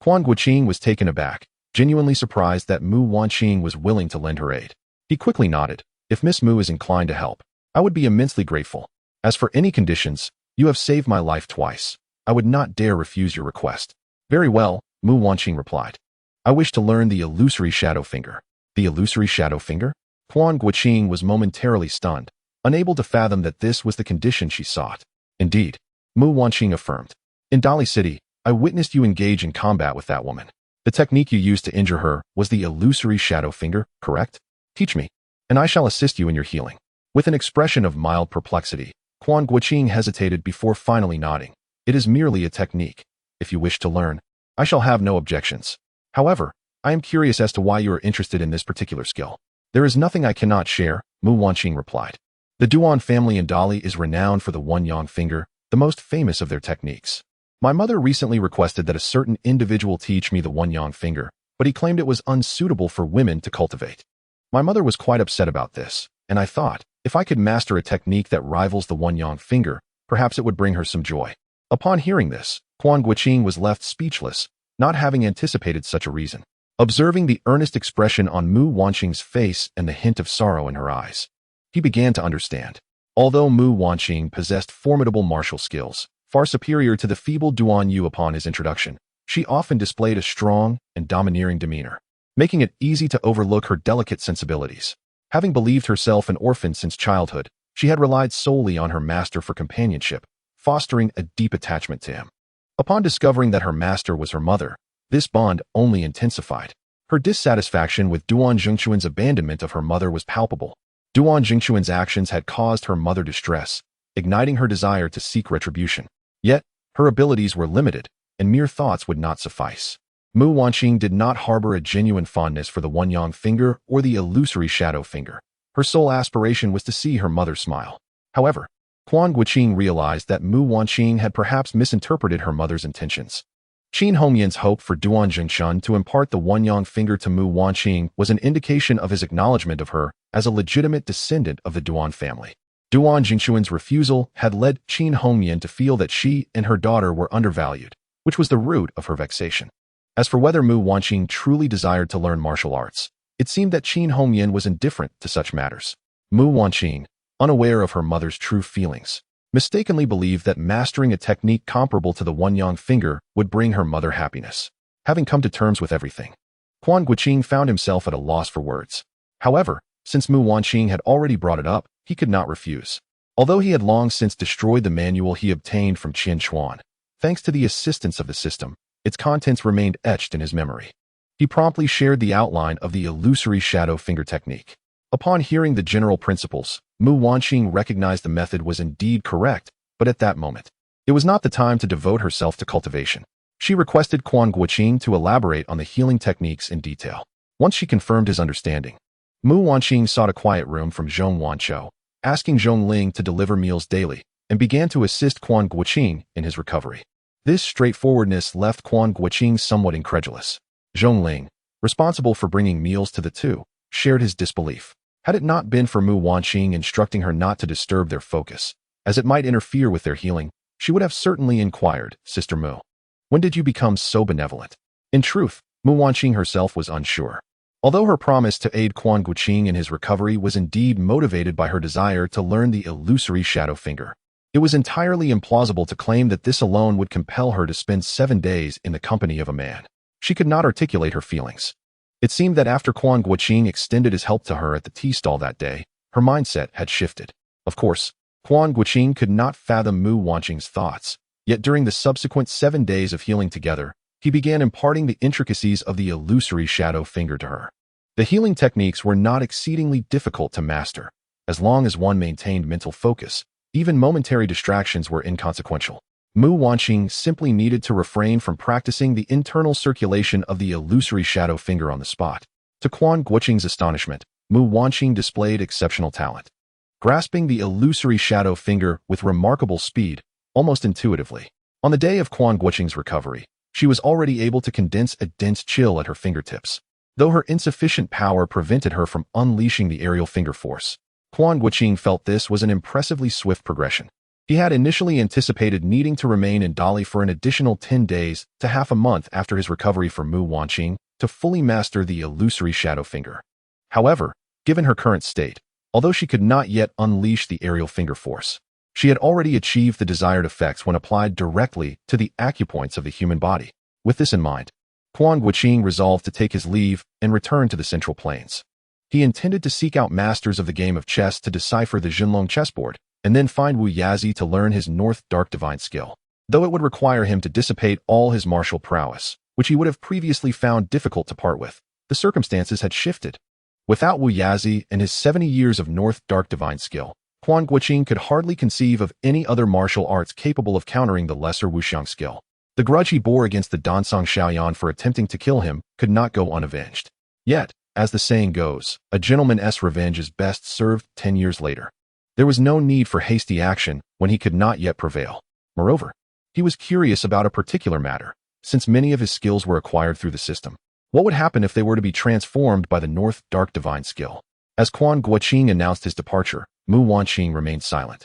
Quan Guanqing was taken aback, genuinely surprised that Mu Guanqing was willing to lend her aid. He quickly nodded. If Miss Mu is inclined to help, I would be immensely grateful. As for any conditions, you have saved my life twice. I would not dare refuse your request. Very well, Mu Guanqing replied. I wish to learn the illusory shadow finger. The illusory shadow finger? Quan Guanqing was momentarily stunned, unable to fathom that this was the condition she sought. Indeed, Mu Guanqing affirmed. In Dali City, I witnessed you engage in combat with that woman. The technique you used to injure her was the illusory shadow finger, correct? Teach me, and I shall assist you in your healing. With an expression of mild perplexity, Quan Guanqing hesitated before finally nodding. It is merely a technique. If you wish to learn, I shall have no objections. However, I am curious as to why you are interested in this particular skill. There is nothing I cannot share, Mu Guanqing replied. The Duan family in Dali is renowned for the one-yang finger, the most famous of their techniques. My mother recently requested that a certain individual teach me the one-yang finger, but he claimed it was unsuitable for women to cultivate. My mother was quite upset about this, and I thought, if I could master a technique that rivals the one-yang finger, perhaps it would bring her some joy. Upon hearing this, Quan Guanqing was left speechless, not having anticipated such a reason. Observing the earnest expression on Mu Guanqing's face and the hint of sorrow in her eyes, he began to understand. Although Mu Guanqing possessed formidable martial skills, far superior to the feeble Duan Yu upon his introduction, she often displayed a strong and domineering demeanor, making it easy to overlook her delicate sensibilities. Having believed herself an orphan since childhood, she had relied solely on her master for companionship, fostering a deep attachment to him. Upon discovering that her master was her mother, this bond only intensified. Her dissatisfaction with Duan Zhengquan's abandonment of her mother was palpable. Duan Zhengquan's actions had caused her mother distress, igniting her desire to seek retribution. Yet, her abilities were limited, and mere thoughts would not suffice. Mu Guanqing did not harbor a genuine fondness for the one-yang finger or the illusory shadow finger. Her sole aspiration was to see her mother smile. However, Quan Guanqing realized that Mu Guanqing had perhaps misinterpreted her mother's intentions. Qin Hongyan's hope for Duan Zhengquan to impart the one-yang finger to Mu Guanqing was an indication of his acknowledgement of her as a legitimate descendant of the Duan family. Duan Zhengquan's refusal had led Qin Hongyan to feel that she and her daughter were undervalued, which was the root of her vexation. As for whether Mu Guanqing truly desired to learn martial arts, it seemed that Qin Hongyan was indifferent to such matters. Mu Guanqing, unaware of her mother's true feelings, mistakenly believed that mastering a technique comparable to the one-yang finger would bring her mother happiness. Having come to terms with everything, Quan Guanqing found himself at a loss for words. However, since Mu Guanqing had already brought it up, he could not refuse. Although he had long since destroyed the manual he obtained from Qian Chuan, thanks to the assistance of the system, its contents remained etched in his memory. He promptly shared the outline of the illusory shadow finger technique. Upon hearing the general principles, Mu Guanqing recognized the method was indeed correct, but at that moment, it was not the time to devote herself to cultivation. She requested Quan Guanqing to elaborate on the healing techniques in detail. Once she confirmed his understanding, Mu Guanqing sought a quiet room from Zhong Wanzhou, asking Zhong Ling to deliver meals daily, and began to assist Quan Guanqing in his recovery. This straightforwardness left Quan Guanqing somewhat incredulous. Zhongling, responsible for bringing meals to the two, shared his disbelief. Had it not been for Mu Wanqing instructing her not to disturb their focus, as it might interfere with their healing, she would have certainly inquired, "Sister Mu, when did you become so benevolent?" In truth, Mu Wanqing herself was unsure. Although her promise to aid Quan Guanqing in his recovery was indeed motivated by her desire to learn the illusory shadow finger, it was entirely implausible to claim that this alone would compel her to spend 7 days in the company of a man. She could not articulate her feelings. It seemed that after Quan Guanqing extended his help to her at the tea stall that day, her mindset had shifted. Of course, Quan Guanqing could not fathom Mu Wanqing's thoughts, yet during the subsequent 7 days of healing together, he began imparting the intricacies of the illusory shadow finger to her. The healing techniques were not exceedingly difficult to master. As long as one maintained mental focus, even momentary distractions were inconsequential. Mu Wanqing simply needed to refrain from practicing the internal circulation of the illusory shadow finger on the spot. To Quan Guanqing's astonishment, Mu Wanqing displayed exceptional talent, grasping the illusory shadow finger with remarkable speed, almost intuitively. On the day of Quan Guanqing's recovery, she was already able to condense a dense chill at her fingertips. Though her insufficient power prevented her from unleashing the aerial finger force, Quan Guanqing felt this was an impressively swift progression. He had initially anticipated needing to remain in Dali for an additional 10 days to half a month after his recovery from Mu Wanqing to fully master the illusory shadow finger. However, given her current state, although she could not yet unleash the aerial finger force, she had already achieved the desired effects when applied directly to the acupoints of the human body. With this in mind, Quan Guanqing resolved to take his leave and return to the Central Plains. He intended to seek out masters of the game of chess to decipher the Jinlong chessboard, and then find Wu Yazi to learn his North Dark Divine skill. Though it would require him to dissipate all his martial prowess, which he would have previously found difficult to part with, the circumstances had shifted. Without Wu Yazi and his 70 years of North Dark Divine skill, Quan Guanqing could hardly conceive of any other martial arts capable of countering the lesser Wuxiang skill. The grudge he bore against the Dansong Shaoyan for attempting to kill him could not go unavenged. Yet, as the saying goes, a gentleman's revenge is best served 10 years later. There was no need for hasty action when he could not yet prevail. Moreover, he was curious about a particular matter, since many of his skills were acquired through the system. What would happen if they were to be transformed by the North Dark Divine skill? As Quan Guanqing announced his departure, Mu Wanqing remained silent.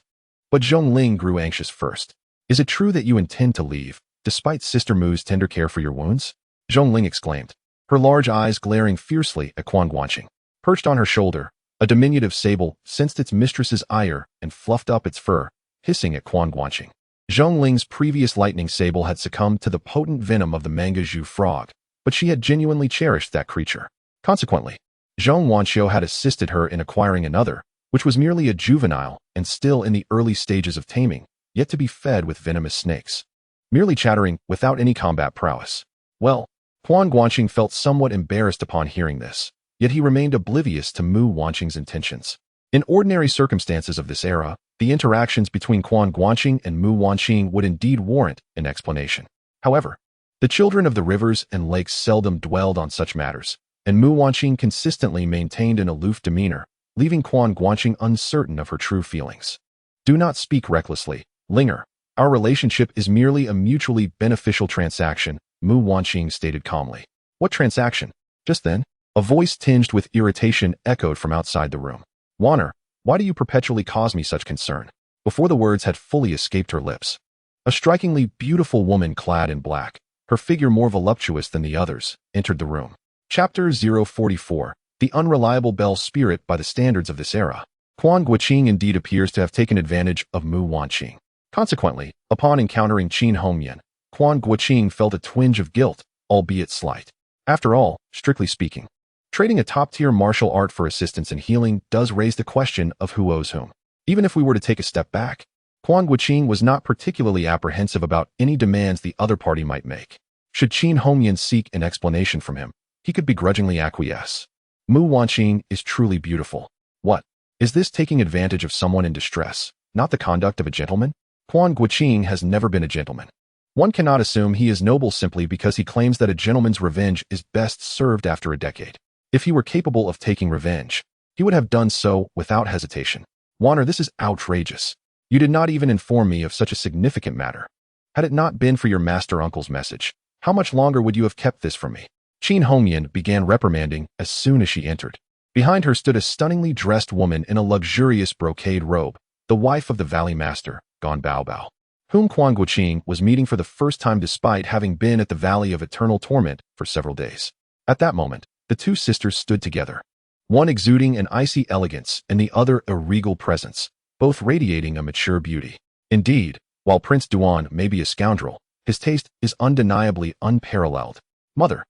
But Zhongling grew anxious first. "Is it true that you intend to leave, despite Sister Mu's tender care for your wounds?" Zhongling exclaimed, her large eyes glaring fiercely at Quan Guanqing. Perched on her shoulder, a diminutive sable sensed its mistress's ire and fluffed up its fur, hissing at Quan Guanqing. Zhongling's previous lightning sable had succumbed to the potent venom of the manga Zhu frog, but she had genuinely cherished that creature. Consequently, Zhong Wanqiu had assisted her in acquiring another, which was merely a juvenile and still in the early stages of taming, yet to be fed with venomous snakes. Merely chattering without any combat prowess. Well, Quan Guanqing felt somewhat embarrassed upon hearing this, yet he remained oblivious to Mu Wanqing's intentions. In ordinary circumstances of this era, the interactions between Quan Guanqing and Mu Wanqing would indeed warrant an explanation. However, the children of the rivers and lakes seldom dwelled on such matters, and Mu Wanqing consistently maintained an aloof demeanor, leaving Quan Guanqing uncertain of her true feelings. "Do not speak recklessly, Linger. Our relationship is merely a mutually beneficial transaction," Mu Wanqing stated calmly. "What transaction?" Just then, a voice tinged with irritation echoed from outside the room. "Wanner, why do you perpetually cause me such concern?" Before the words had fully escaped her lips, a strikingly beautiful woman clad in black, her figure more voluptuous than the others, entered the room. Chapter 044, The Unreliable Bell Spirit by the Standards of this Era. Quan Guanqing indeed appears to have taken advantage of Mu Wanqing. Consequently, upon encountering Qin Hongyan, Quan Guanqing felt a twinge of guilt, albeit slight. After all, strictly speaking, trading a top-tier martial art for assistance in healing does raise the question of who owes whom. Even if we were to take a step back, Quan Guanqing was not particularly apprehensive about any demands the other party might make. Should Qin Hongyan seek an explanation from him, he could begrudgingly acquiesce. Mu Wanqing is truly beautiful. What? Is this taking advantage of someone in distress, not the conduct of a gentleman? Quan Guanqing has never been a gentleman. One cannot assume he is noble simply because he claims that a gentleman's revenge is best served after a decade. If he were capable of taking revenge, he would have done so without hesitation. Wanner, this is outrageous. You did not even inform me of such a significant matter. Had it not been for your master uncle's message, how much longer would you have kept this from me? Qin Hongyan began reprimanding as soon as she entered. Behind her stood a stunningly dressed woman in a luxurious brocade robe, the wife of the valley master, Quan Baobao, whom Quan Guanqing was meeting for the first time despite having been at the Valley of Eternal Torment for several days. At that moment, the two sisters stood together, one exuding an icy elegance and the other a regal presence, both radiating a mature beauty. Indeed, while Prince Duan may be a scoundrel, his taste is undeniably unparalleled. Mother.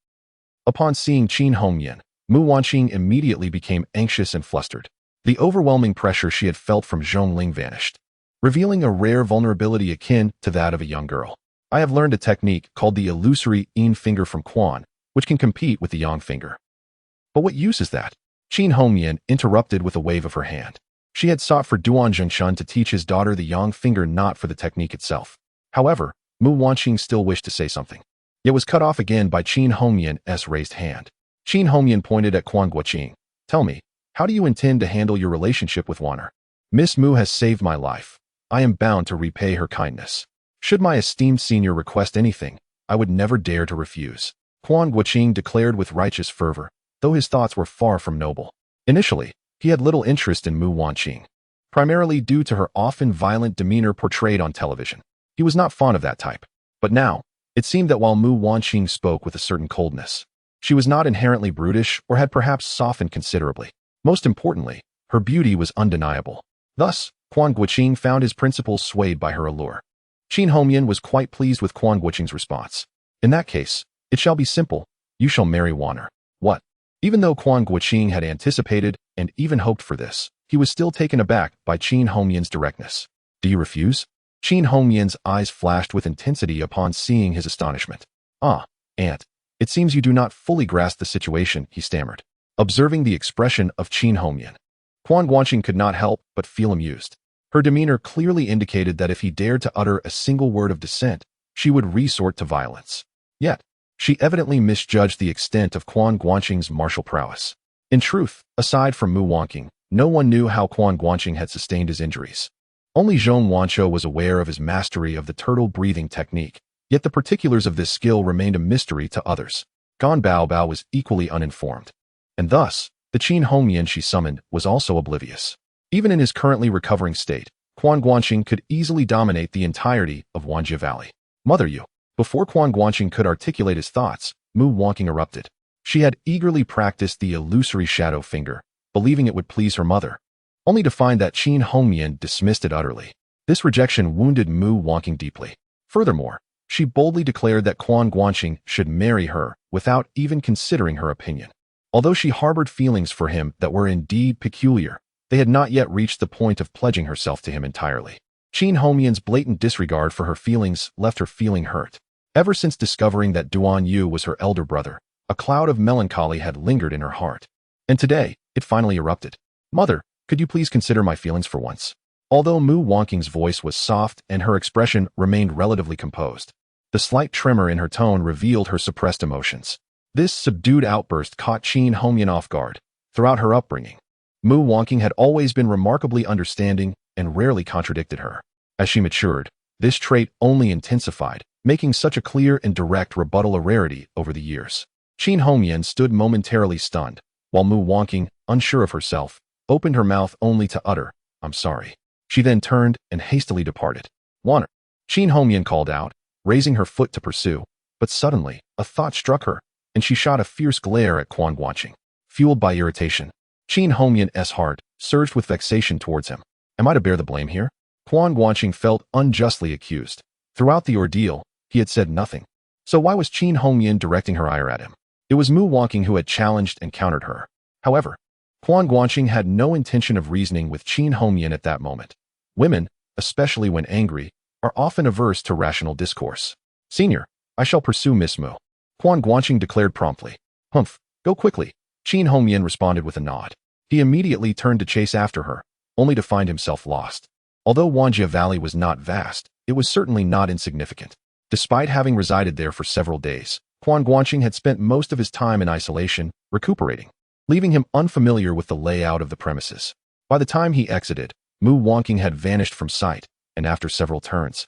Upon seeing Qin Hongyan, Mu Wanqing immediately became anxious and flustered. The overwhelming pressure she had felt from Zhongling vanished, revealing a rare vulnerability akin to that of a young girl. I have learned a technique called the illusory yin finger from Quan, which can compete with the yang finger. But what use is that? Qin Hongyan interrupted with a wave of her hand. She had sought for Duan Zhengshun to teach his daughter the yang finger, not for the technique itself. However, Mu Wanqing still wished to say something, yet was cut off again by Qin Hongyan's raised hand. Qin Hongyan pointed at Quan Guanqing. Tell me, how do you intend to handle your relationship with Wanner? Miss Mu has saved my life. I am bound to repay her kindness. Should my esteemed senior request anything, I would never dare to refuse. Quan Guanqing declared with righteous fervor, though his thoughts were far from noble. Initially, he had little interest in Mu Wanqing, primarily due to her often violent demeanor portrayed on television. He was not fond of that type. But now, it seemed that while Mu Wanqing spoke with a certain coldness, she was not inherently brutish or had perhaps softened considerably. Most importantly, her beauty was undeniable. Thus, Quan Guanqing found his principles swayed by her allure. Qin Hongyan was quite pleased with Quan Guanqing's response. In that case, it shall be simple. You shall marry Wanner. What? Even though Quan Guanqing had anticipated and even hoped for this, he was still taken aback by Qin Hongyan's directness. Do you refuse? Qin Hongyan's eyes flashed with intensity upon seeing his astonishment. Ah, aunt. It seems you do not fully grasp the situation, he stammered, observing the expression of Qin Hongyan. Quan Guanqing could not help but feel amused. Her demeanor clearly indicated that if he dared to utter a single word of dissent, she would resort to violence. Yet, she evidently misjudged the extent of Quan Guanqing's martial prowess. In truth, aside from Mu Wanqing, no one knew how Quan Guanqing had sustained his injuries. Only Zhong Wanzhou was aware of his mastery of the turtle breathing technique, yet the particulars of this skill remained a mystery to others. Quan Baobao was equally uninformed, and thus, the Qin Hongyan she summoned was also oblivious. Even in his currently recovering state, Quan Guanqing could easily dominate the entirety of Wanjie Valley. Mother you. Before Quan Guanqing could articulate his thoughts, Mu Wanqing erupted. She had eagerly practiced the illusory shadow finger, believing it would please her mother, only to find that Qin Hongyan dismissed it utterly. This rejection wounded Mu Wanqing deeply. Furthermore, she boldly declared that Quan Guanqing should marry her without even considering her opinion. Although she harbored feelings for him that were indeed peculiar, they had not yet reached the point of pledging herself to him entirely. Qin Hongyan's blatant disregard for her feelings left her feeling hurt. Ever since discovering that Duan Yu was her elder brother, a cloud of melancholy had lingered in her heart. And today, it finally erupted. Mother, could you please consider my feelings for once? Although Mu Wanqing's voice was soft and her expression remained relatively composed, the slight tremor in her tone revealed her suppressed emotions. This subdued outburst caught Qin Hongyan off guard. Throughout her upbringing, Mu Wanqing had always been remarkably understanding and rarely contradicted her. As she matured, this trait only intensified, making such a clear and direct rebuttal a rarity over the years. Qin Hongyan stood momentarily stunned, while Mu Wanqing, unsure of herself, opened her mouth only to utter, "I'm sorry." She then turned and hastily departed. "Wanner," Qin Hongyan called out, raising her foot to pursue, but suddenly, a thought struck her, and she shot a fierce glare at Quan Guanqing. Fueled by irritation, Qin Hongyan's heart surged with vexation towards him. Am I to bear the blame here? Quan Guanqing felt unjustly accused. Throughout the ordeal, he had said nothing. So why was Qin Hongyan directing her ire at him? It was Mu Wanqing who had challenged and countered her. However, Quan Guanqing had no intention of reasoning with Qin Hongyan at that moment. Women, especially when angry, are often averse to rational discourse. Senior, I shall pursue Miss Mu, Quan Guanqing declared promptly. Humph, go quickly, Qin Hongyan responded with a nod. He immediately turned to chase after her, only to find himself lost. Although Wanjie Valley was not vast, it was certainly not insignificant. Despite having resided there for several days, Quan Guanqing had spent most of his time in isolation, recuperating, leaving him unfamiliar with the layout of the premises. By the time he exited, Mu Wanqing had vanished from sight, and after several turns,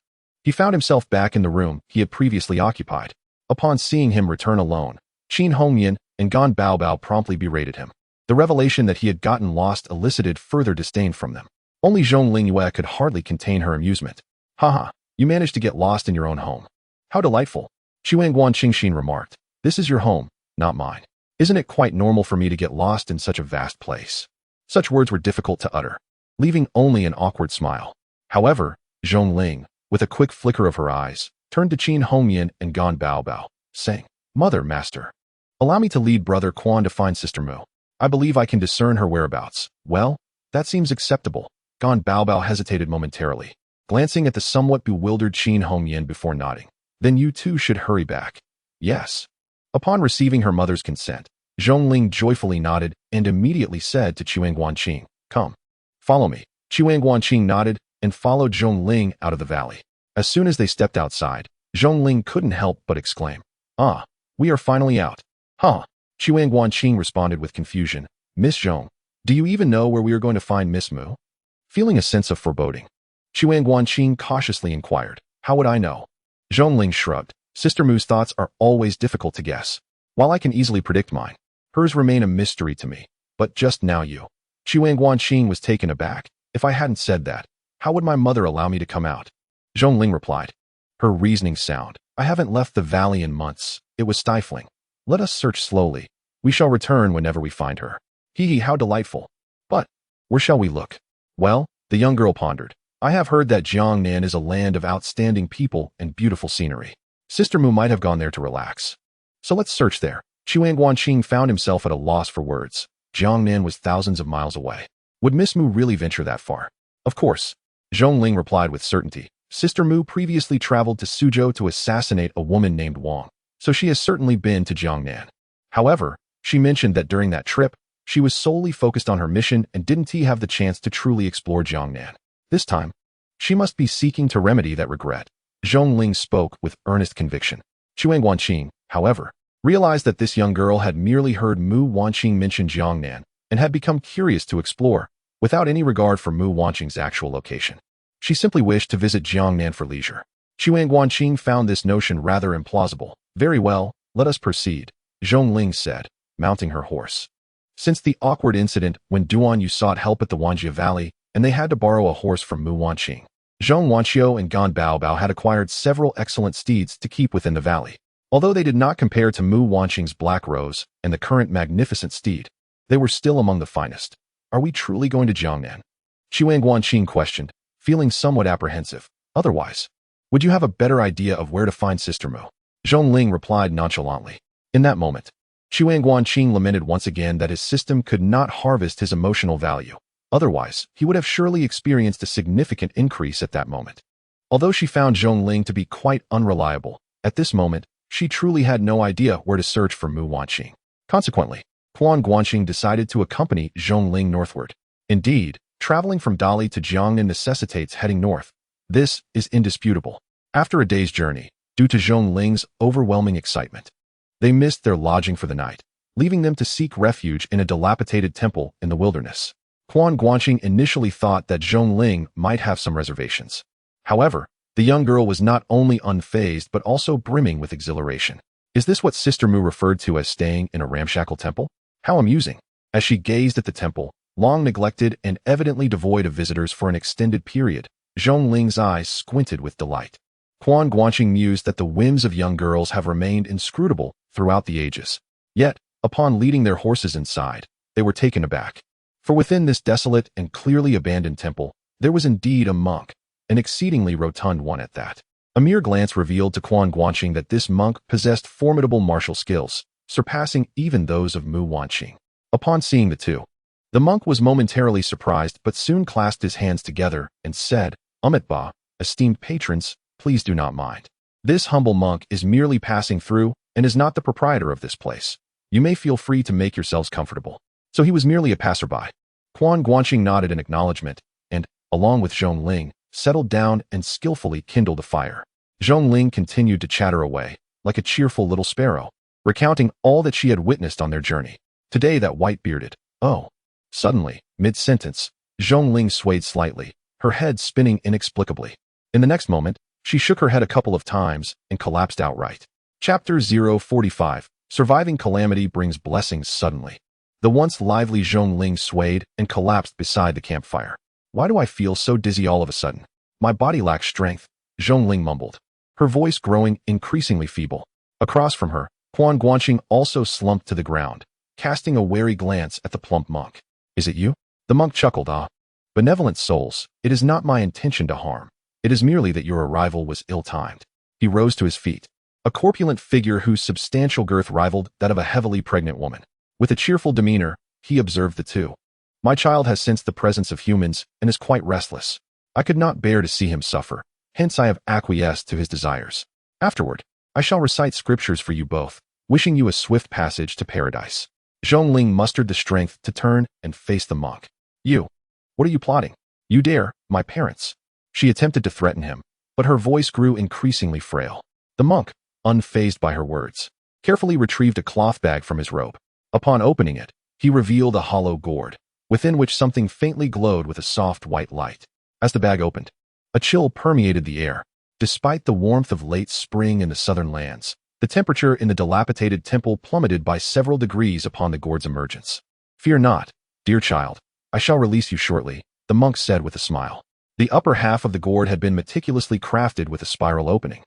He found himself back in the room he had previously occupied. Upon seeing him return alone, Qin Hongyan and Gan Baobao promptly berated him. The revelation that he had gotten lost elicited further disdain from them. Only Zhong Lingyue could hardly contain her amusement. Haha, you managed to get lost in your own home. How delightful. Quan Guanqing remarked. This is your home, not mine. Isn't it quite normal for me to get lost in such a vast place? Such words were difficult to utter, leaving only an awkward smile. However, Zhong Ling, with a quick flicker of her eyes, turned to Qin Hongyan and Gan Baobao, saying, Mother, Master, allow me to lead Brother Quan to find Sister Mu. I believe I can discern her whereabouts. Well, that seems acceptable. Gan Baobao hesitated momentarily, glancing at the somewhat bewildered Qin Hongyan before nodding. Then you too should hurry back. Yes. Upon receiving her mother's consent, Zhong Ling joyfully nodded and immediately said to Quan Guanqing, Come, follow me. Quan Guanqing nodded and followed Zhong Ling out of the valley. As soon as they stepped outside, Zhong Ling couldn't help but exclaim, Ah, we are finally out. Huh? Quan Guanqing responded with confusion, Miss Zhong, do you even know where we are going to find Miss Mu? Feeling a sense of foreboding, Quan Guanqing cautiously inquired, How would I know? Zhong Ling shrugged. Sister Mu's thoughts are always difficult to guess. While I can easily predict mine, hers remain a mystery to me. But just now you. Quan Guanqing was taken aback. If I hadn't said that, how would my mother allow me to come out? Zhong Ling replied. Her reasoning sound. I haven't left the valley in months. It was stifling. Let us search slowly. We shall return whenever we find her. Hee, how delightful. But, where shall we look? Well, the young girl pondered. I have heard that Jiangnan is a land of outstanding people and beautiful scenery. Sister Mu might have gone there to relax. So let's search there. Quan Guanqing found himself at a loss for words. Jiangnan was thousands of miles away. Would Miss Mu really venture that far? Of course. Zhong Ling replied with certainty. Sister Mu previously traveled to Suzhou to assassinate a woman named Wang, so she has certainly been to Jiangnan. However, she mentioned that during that trip, she was solely focused on her mission and didn't have the chance to truly explore Jiangnan. This time, she must be seeking to remedy that regret. Zhong Ling spoke with earnest conviction. Quan Guanqing, however, realized that this young girl had merely heard Mu Wanqing mention Jiangnan and had become curious to explore, without any regard for Mu Wanqing's actual location. She simply wished to visit Jiangnan for leisure. Quan Guanqing found this notion rather implausible. Very well, let us proceed, Zhong Ling said, mounting her horse. Since the awkward incident when Duan Yu sought help at the Wanjia Valley, and they had to borrow a horse from Mu Wanqing, Zhong Wanqiu and Gan Baobao had acquired several excellent steeds to keep within the valley. Although they did not compare to Mu Wanqing's Black Rose and the current magnificent steed, they were still among the finest. Are we truly going to Jiangnan? Quan Guanqing questioned, feeling somewhat apprehensive. Otherwise, would you have a better idea of where to find Sister Mu? Zhong Ling replied nonchalantly. In that moment, Quan Guanqing lamented once again that his system could not harvest his emotional value. Otherwise, he would have surely experienced a significant increase at that moment. Although she found Zhong Ling to be quite unreliable, at this moment, she truly had no idea where to search for Mu Wanqing. Consequently, Quan Guanqing decided to accompany Zhong Ling northward. Indeed, traveling from Dali to Jiangnan necessitates heading north. This is indisputable. After a day's journey, due to Zhong Ling's overwhelming excitement, they missed their lodging for the night, leaving them to seek refuge in a dilapidated temple in the wilderness. Quan Guanqing initially thought that Zhong Ling might have some reservations. However, the young girl was not only unfazed but also brimming with exhilaration. Is this what Sister Mu referred to as staying in a ramshackle temple? How amusing! As she gazed at the temple, long neglected and evidently devoid of visitors for an extended period, Zhong Ling's eyes squinted with delight. Quan Guanqing mused that the whims of young girls have remained inscrutable throughout the ages. Yet, upon leading their horses inside, they were taken aback. For within this desolate and clearly abandoned temple, there was indeed a monk, an exceedingly rotund one at that. A mere glance revealed to Quan Guanqing that this monk possessed formidable martial skills, surpassing even those of Mu Wanqing. Upon seeing the two, the monk was momentarily surprised but soon clasped his hands together and said, Ba, esteemed patrons, please do not mind. This humble monk is merely passing through and is not the proprietor of this place. You may feel free to make yourselves comfortable. So he was merely a passerby. Quan Guanqing nodded in acknowledgement and, along with Zhong Ling, settled down and skillfully kindled a fire. Zhong Ling continued to chatter away, like a cheerful little sparrow, recounting all that she had witnessed on their journey. Today that white-bearded, oh. Suddenly, mid-sentence, Zhong Ling swayed slightly, her head spinning inexplicably. In the next moment, She shook her head a couple of times and collapsed outright. Chapter 045. Surviving calamity brings blessings suddenly. The once lively Zhongling swayed and collapsed beside the campfire. Why do I feel so dizzy all of a sudden? My body lacks strength, Zhongling mumbled, her voice growing increasingly feeble. Across from her, Quan Guanqing also slumped to the ground, casting a wary glance at the plump monk. Is it you? The monk chuckled. Benevolent souls, it is not my intention to harm. It is merely that your arrival was ill-timed. He rose to his feet, a corpulent figure whose substantial girth rivaled that of a heavily pregnant woman. With a cheerful demeanor, he observed the two. My child has sensed the presence of humans and is quite restless. I could not bear to see him suffer, hence I have acquiesced to his desires. Afterward, I shall recite scriptures for you both, wishing you a swift passage to paradise. Zhongling mustered the strength to turn and face the monk. You. What are you plotting? You dare, my parents. She attempted to threaten him, but her voice grew increasingly frail. The monk, unfazed by her words, carefully retrieved a cloth bag from his robe. Upon opening it, he revealed a hollow gourd, within which something faintly glowed with a soft white light. As the bag opened, a chill permeated the air. Despite the warmth of late spring in the southern lands, the temperature in the dilapidated temple plummeted by several degrees upon the gourd's emergence. Fear not, dear child, I shall release you shortly, the monk said with a smile. The upper half of the gourd had been meticulously crafted with a spiral opening,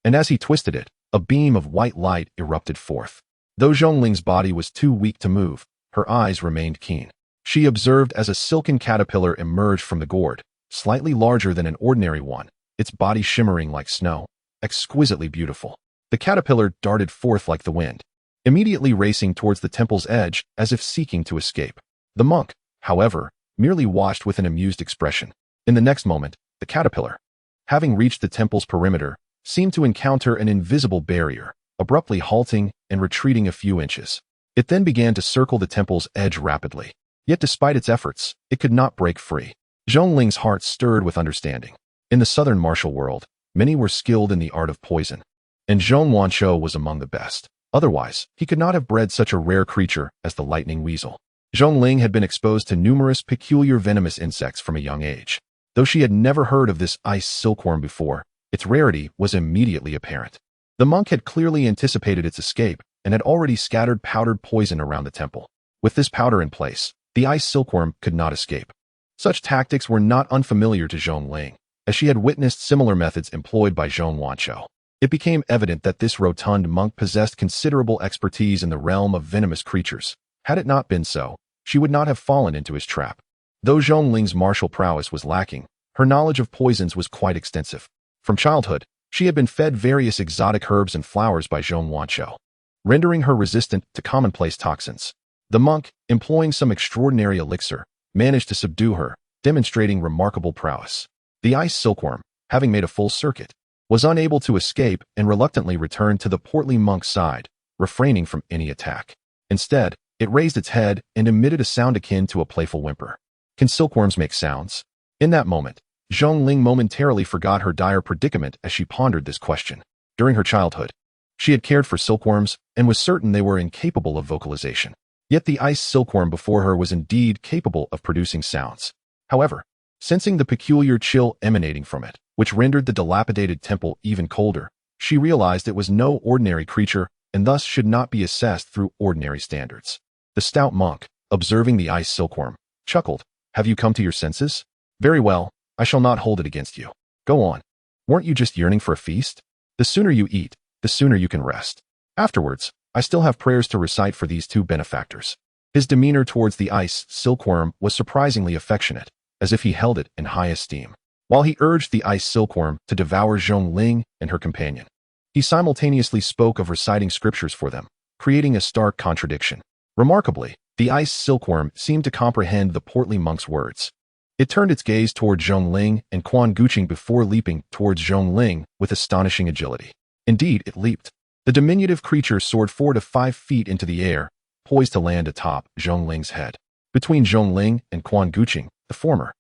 and as he twisted it, a beam of white light erupted forth. Though Zhongling's body was too weak to move, her eyes remained keen. She observed as a silken caterpillar emerged from the gourd, slightly larger than an ordinary one, its body shimmering like snow, exquisitely beautiful. The caterpillar darted forth like the wind, immediately racing towards the temple's edge as if seeking to escape. The monk, however, merely watched with an amused expression. In the next moment, the caterpillar, having reached the temple's perimeter, seemed to encounter an invisible barrier, abruptly halting and retreating a few inches. It then began to circle the temple's edge rapidly. Yet despite its efforts, it could not break free. Zhongling's heart stirred with understanding. In the southern martial world, many were skilled in the art of poison, and Zhong Wanshou was among the best. Otherwise, he could not have bred such a rare creature as the lightning weasel. Zhongling had been exposed to numerous peculiar venomous insects from a young age. Though she had never heard of this ice silkworm before, its rarity was immediately apparent. The monk had clearly anticipated its escape and had already scattered powdered poison around the temple. With this powder in place, the ice silkworm could not escape. Such tactics were not unfamiliar to Zhongling, as she had witnessed similar methods employed by Zhong Wanshou. It became evident that this rotund monk possessed considerable expertise in the realm of venomous creatures. Had it not been so, she would not have fallen into his trap. Though Zhongling's martial prowess was lacking, her knowledge of poisons was quite extensive. From childhood, she had been fed various exotic herbs and flowers by Zhong Wanshou, rendering her resistant to commonplace toxins. The monk, employing some extraordinary elixir, managed to subdue her, demonstrating remarkable prowess. The ice silkworm, having made a full circuit, was unable to escape and reluctantly returned to the portly monk's side, refraining from any attack. Instead, it raised its head and emitted a sound akin to a playful whimper. Can silkworms make sounds? In that moment, Zhongling momentarily forgot her dire predicament as she pondered this question. During her childhood, she had cared for silkworms and was certain they were incapable of vocalization. Yet the ice silkworm before her was indeed capable of producing sounds. However, sensing the peculiar chill emanating from it, which rendered the dilapidated temple even colder, she realized it was no ordinary creature and thus should not be assessed through ordinary standards. The stout monk, observing the ice silkworm, chuckled. Have you come to your senses? Very well, I shall not hold it against you. Go on. Weren't you just yearning for a feast? The sooner you eat, the sooner you can rest. Afterwards, I still have prayers to recite for these two benefactors. His demeanor towards the ice silkworm was surprisingly affectionate, as if he held it in high esteem. While he urged the ice silkworm to devour Zhongling and her companion, he simultaneously spoke of reciting scriptures for them, creating a stark contradiction. Remarkably, the ice silkworm seemed to comprehend the portly monk's words. It turned its gaze toward Zhongling and Quan Guanqing before leaping towards Zhongling with astonishing agility. Indeed, it leaped. The diminutive creature soared 4 to 5 feet into the air, poised to land atop Zhongling's head. Between Zhongling and Quan Guanqing, the former,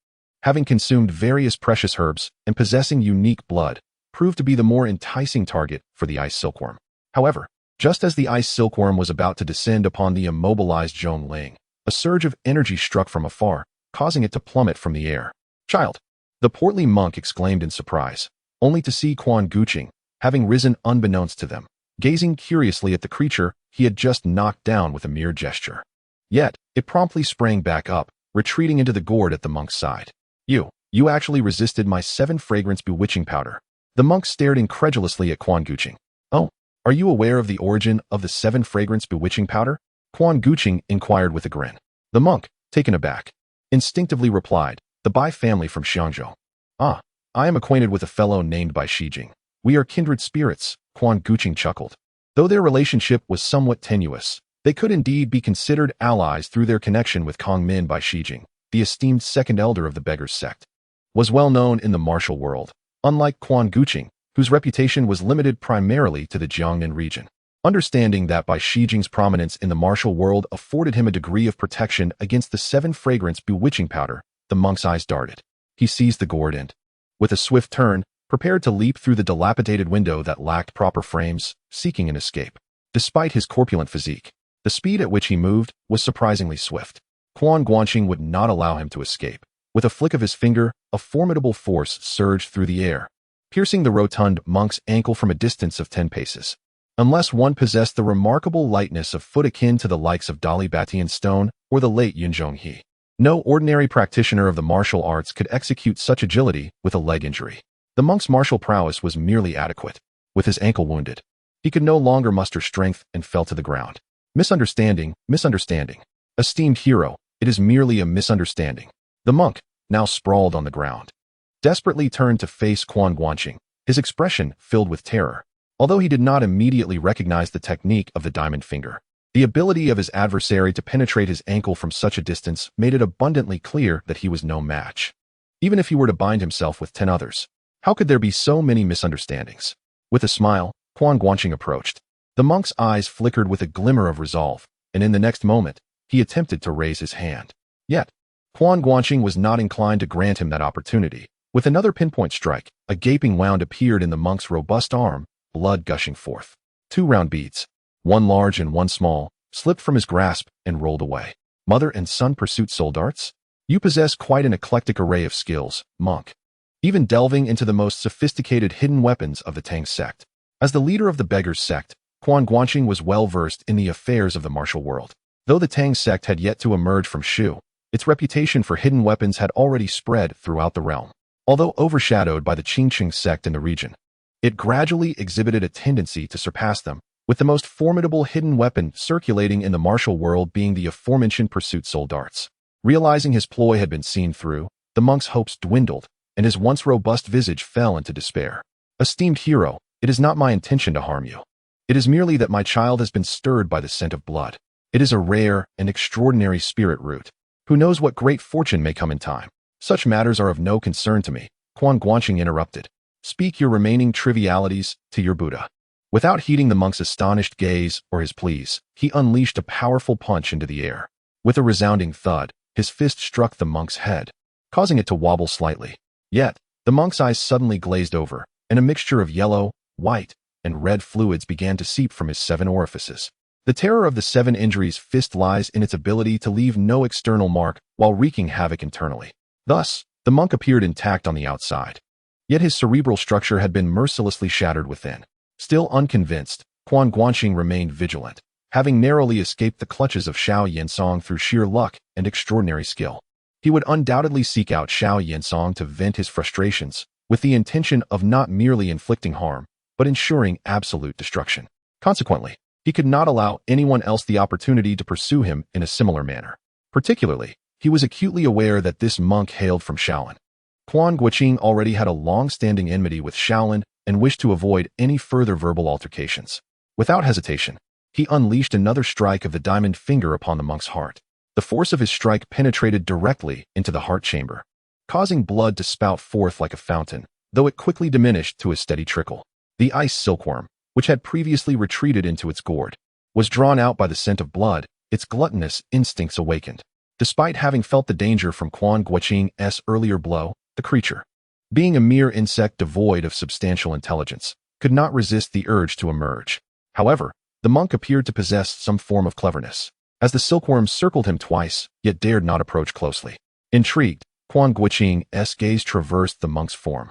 having consumed various precious herbs and possessing unique blood, proved to be the more enticing target for the ice silkworm. However, just as the ice silkworm was about to descend upon the immobilized Zhongling, a surge of energy struck from afar, causing it to plummet from the air. Child! The portly monk exclaimed in surprise. only to see Quan Guanqing, having risen unbeknownst to them, gazing curiously at the creature he had just knocked down with a mere gesture. Yet, it promptly sprang back up, retreating into the gourd at the monk's side. You actually resisted my 7-fragrance bewitching powder. The monk stared incredulously at Quan Guanqing. Oh, are you aware of the origin of the 7-fragrance bewitching powder? Quan Guanqing inquired with a grin. The monk, taken aback, instinctively replied, the Bai family from Xiangzhou. Ah, I am acquainted with a fellow named Bai Shijing. We are kindred spirits, Quan Guanqing chuckled. Though their relationship was somewhat tenuous, they could indeed be considered allies through their connection with Kong Min. Bai Shijing, the esteemed second elder of the Beggars sect, was well known in the martial world, unlike Quan Guanqing, whose reputation was limited primarily to the Jiangnan region. Understanding that Bai Shijing's prominence in the martial world afforded him a degree of protection against the 7-fragrance bewitching powder, the monk's eyes darted. He seized the gourd and, with a swift turn, prepared to leap through the dilapidated window that lacked proper frames, seeking an escape. Despite his corpulent physique, the speed at which he moved was surprisingly swift. Quan Guanqing would not allow him to escape. With a flick of his finger, a formidable force surged through the air, piercing the rotund monk's ankle from a distance of 10 paces. Unless one possessed the remarkable lightness of foot akin to the likes of Dali Batian Stone or the late Yun Zhonghe, no ordinary practitioner of the martial arts could execute such agility with a leg injury. The monk's martial prowess was merely adequate. With his ankle wounded, he could no longer muster strength and fell to the ground. Misunderstanding. Esteemed hero, it is merely a misunderstanding. The monk, now sprawled on the ground, desperately turned to face Quan Guanqing, his expression filled with terror. Although he did not immediately recognize the technique of the diamond finger, the ability of his adversary to penetrate his ankle from such a distance made it abundantly clear that he was no match. Even if he were to bind himself with 10 others, how could there be so many misunderstandings? With a smile, Quan Guanqing approached. The monk's eyes flickered with a glimmer of resolve, and in the next moment, he attempted to raise his hand. Yet, Quan Guanqing was not inclined to grant him that opportunity. With another pinpoint strike, a gaping wound appeared in the monk's robust arm, blood gushing forth. 2 round beads, one large and one small, slipped from his grasp and rolled away. Mother and son pursuit soul darts? You possess quite an eclectic array of skills, monk. Even delving into the most sophisticated hidden weapons of the Tang sect. As the leader of the Beggars sect, Quan Guanqing was well versed in the affairs of the martial world. Though the Tang sect had yet to emerge from Shu, its reputation for hidden weapons had already spread throughout the realm. Although overshadowed by the Qingqing sect in the region, it gradually exhibited a tendency to surpass them, with the most formidable hidden weapon circulating in the martial world being the aforementioned pursuit soul darts. Realizing his ploy had been seen through, the monk's hopes dwindled, and his once robust visage fell into despair. Esteemed hero, it is not my intention to harm you. It is merely that my child has been stirred by the scent of blood. It is a rare and extraordinary spirit root. Who knows what great fortune may come in time? Such matters are of no concern to me, Quan Guanqing interrupted. Speak your remaining trivialities to your Buddha. Without heeding the monk's astonished gaze or his pleas, he unleashed a powerful punch into the air. With a resounding thud, his fist struck the monk's head, causing it to wobble slightly. Yet, the monk's eyes suddenly glazed over, and a mixture of yellow, white, and red fluids began to seep from his 7 orifices. The terror of the 7 injuries fist lies in its ability to leave no external mark while wreaking havoc internally. Thus, the monk appeared intact on the outside. Yet his cerebral structure had been mercilessly shattered within. Still unconvinced, Quan Guanqing remained vigilant, having narrowly escaped the clutches of Xiao Yensong through sheer luck and extraordinary skill. He would undoubtedly seek out Xiao Yensong to vent his frustrations, with the intention of not merely inflicting harm, but ensuring absolute destruction. Consequently, he could not allow anyone else the opportunity to pursue him in a similar manner. Particularly, he was acutely aware that this monk hailed from Shaolin. Quan Guanqing already had a long-standing enmity with Shaolin and wished to avoid any further verbal altercations. Without hesitation, he unleashed another strike of the diamond finger upon the monk's heart. The force of his strike penetrated directly into the heart chamber, causing blood to spout forth like a fountain, though it quickly diminished to a steady trickle. The ice silkworm, which had previously retreated into its gourd, was drawn out by the scent of blood, its gluttonous instincts awakened. Despite having felt the danger from Quan Guanqing's earlier blow, the creature, being a mere insect devoid of substantial intelligence, could not resist the urge to emerge. However, the monk appeared to possess some form of cleverness, as the silkworm circled him twice, yet dared not approach closely. Intrigued, Quan Guanqing's gaze traversed the monk's form.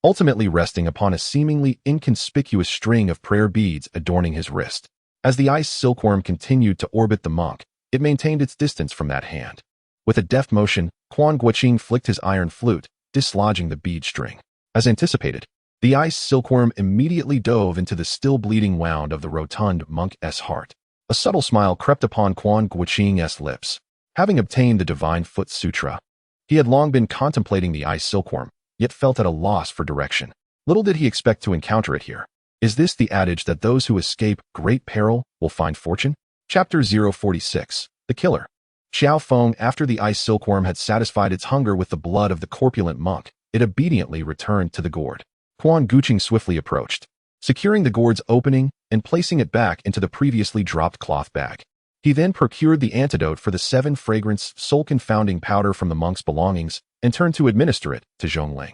ultimately resting upon a seemingly inconspicuous string of prayer beads adorning his wrist. As the ice silkworm continued to orbit the monk, it maintained its distance from that hand. With a deft motion, Quan Guanqing flicked his iron flute, dislodging the bead string. As anticipated, the ice silkworm immediately dove into the still bleeding wound of the rotund monk's heart. A subtle smile crept upon Quan Guanqing's lips. Having obtained the Divine Foot Sutra, he had long been contemplating the ice silkworm, yet felt at a loss for direction. Little did he expect to encounter it here. Is this the adage that those who escape great peril will find fortune? Chapter 046. The Killer. Qiao Feng, after the ice silkworm had satisfied its hunger with the blood of the corpulent monk, it obediently returned to the gourd. Quan Guanqing swiftly approached, securing the gourd's opening and placing it back into the previously dropped cloth bag. He then procured the antidote for the 7-fragrance soul-confounding powder from the monk's belongings and turned to administer it to Zhongling.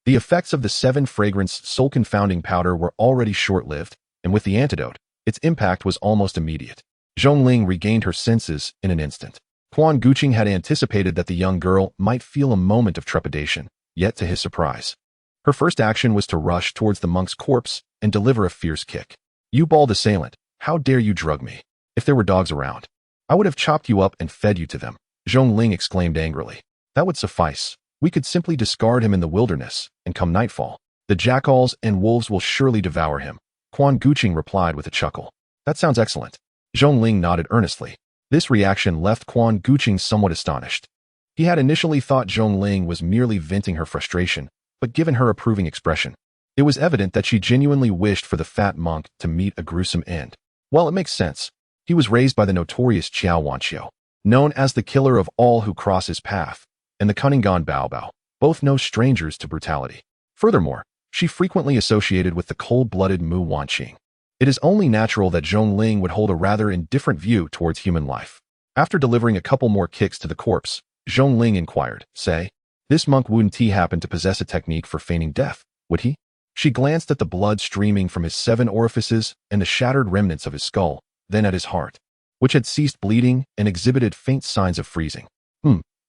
The effects of the 7-fragrance soul-confounding powder were already short-lived, and with the antidote, its impact was almost immediate. Zhongling regained her senses in an instant. Quan Guanqing had anticipated that the young girl might feel a moment of trepidation, yet to his surprise, her first action was to rush towards the monk's corpse and deliver a fierce kick. "You bald assailant, how dare you drug me? If there were dogs around, I would have chopped you up and fed you to them," Zhongling exclaimed angrily. "That would suffice. We could simply discard him in the wilderness, and come nightfall, the jackals and wolves will surely devour him," Quan Guanqing replied with a chuckle. "That sounds excellent." Zhongling nodded earnestly. This reaction left Quan Guanqing somewhat astonished. He had initially thought Zhongling was merely venting her frustration, but given her approving expression, it was evident that she genuinely wished for the fat monk to meet a gruesome end. Well, it makes sense. He was raised by the notorious Qiao Wanqiao, known as the killer of all who cross his path, and the cunning Gan Baobao, both no strangers to brutality. Furthermore, she frequently associated with the cold-blooded Mu Wanqing. It is only natural that Zhongling would hold a rather indifferent view towards human life. After delivering a couple more kicks to the corpse, Zhongling inquired, "Say, this monk wouldn't he happen to possess a technique for feigning death, would he?" She glanced at the blood streaming from his 7 orifices and the shattered remnants of his skull, then at his heart, which had ceased bleeding and exhibited faint signs of freezing.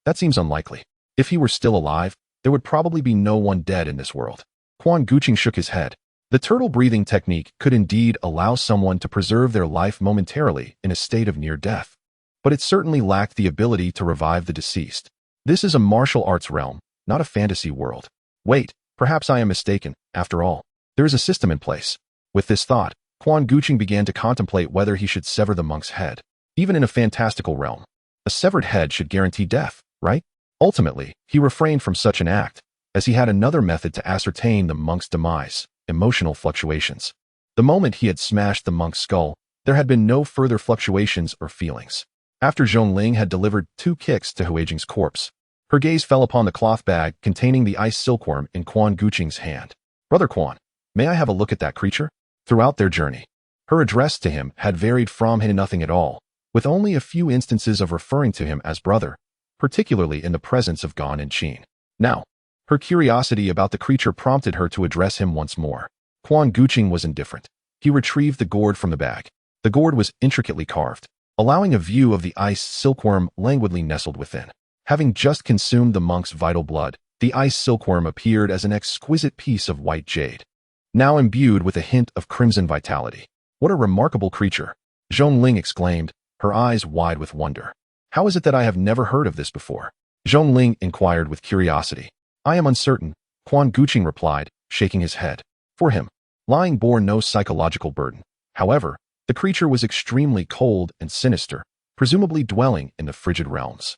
That seems unlikely. If he were still alive, there would probably be no one dead in this world." Quan Guanqing shook his head. The turtle breathing technique could indeed allow someone to preserve their life momentarily in a state of near death, but it certainly lacked the ability to revive the deceased. This is a martial arts realm, not a fantasy world. Wait, perhaps I am mistaken. After all, there is a system in place. With this thought, Quan Guanqing began to contemplate whether he should sever the monk's head. Even in a fantastical realm, a severed head should guarantee death, right? Ultimately, he refrained from such an act, as he had another method to ascertain the monk's demise: emotional fluctuations. The moment he had smashed the monk's skull, there had been no further fluctuations or feelings. After Zhongling had delivered 2 kicks to Huijing's corpse, her gaze fell upon the cloth bag containing the ice silkworm in Quan Guanqing's hand. "Brother Quan, may I have a look at that creature?" Throughout their journey, her address to him had varied from nothing at all, with only a few instances of referring to him as brother, particularly in the presence of Gan and Qin. Now, her curiosity about the creature prompted her to address him once more. Quan Guanqing was indifferent. He retrieved the gourd from the bag. The gourd was intricately carved, allowing a view of the ice silkworm languidly nestled within. Having just consumed the monk's vital blood, the ice silkworm appeared as an exquisite piece of white jade, now imbued with a hint of crimson vitality. "What a remarkable creature!" Zhongling exclaimed, her eyes wide with wonder. "How is it that I have never heard of this before?" Zhongling inquired with curiosity. "I am uncertain," Quan Guanqing replied, shaking his head. For him, lying bore no psychological burden. However, the creature was extremely cold and sinister, presumably dwelling in the frigid realms.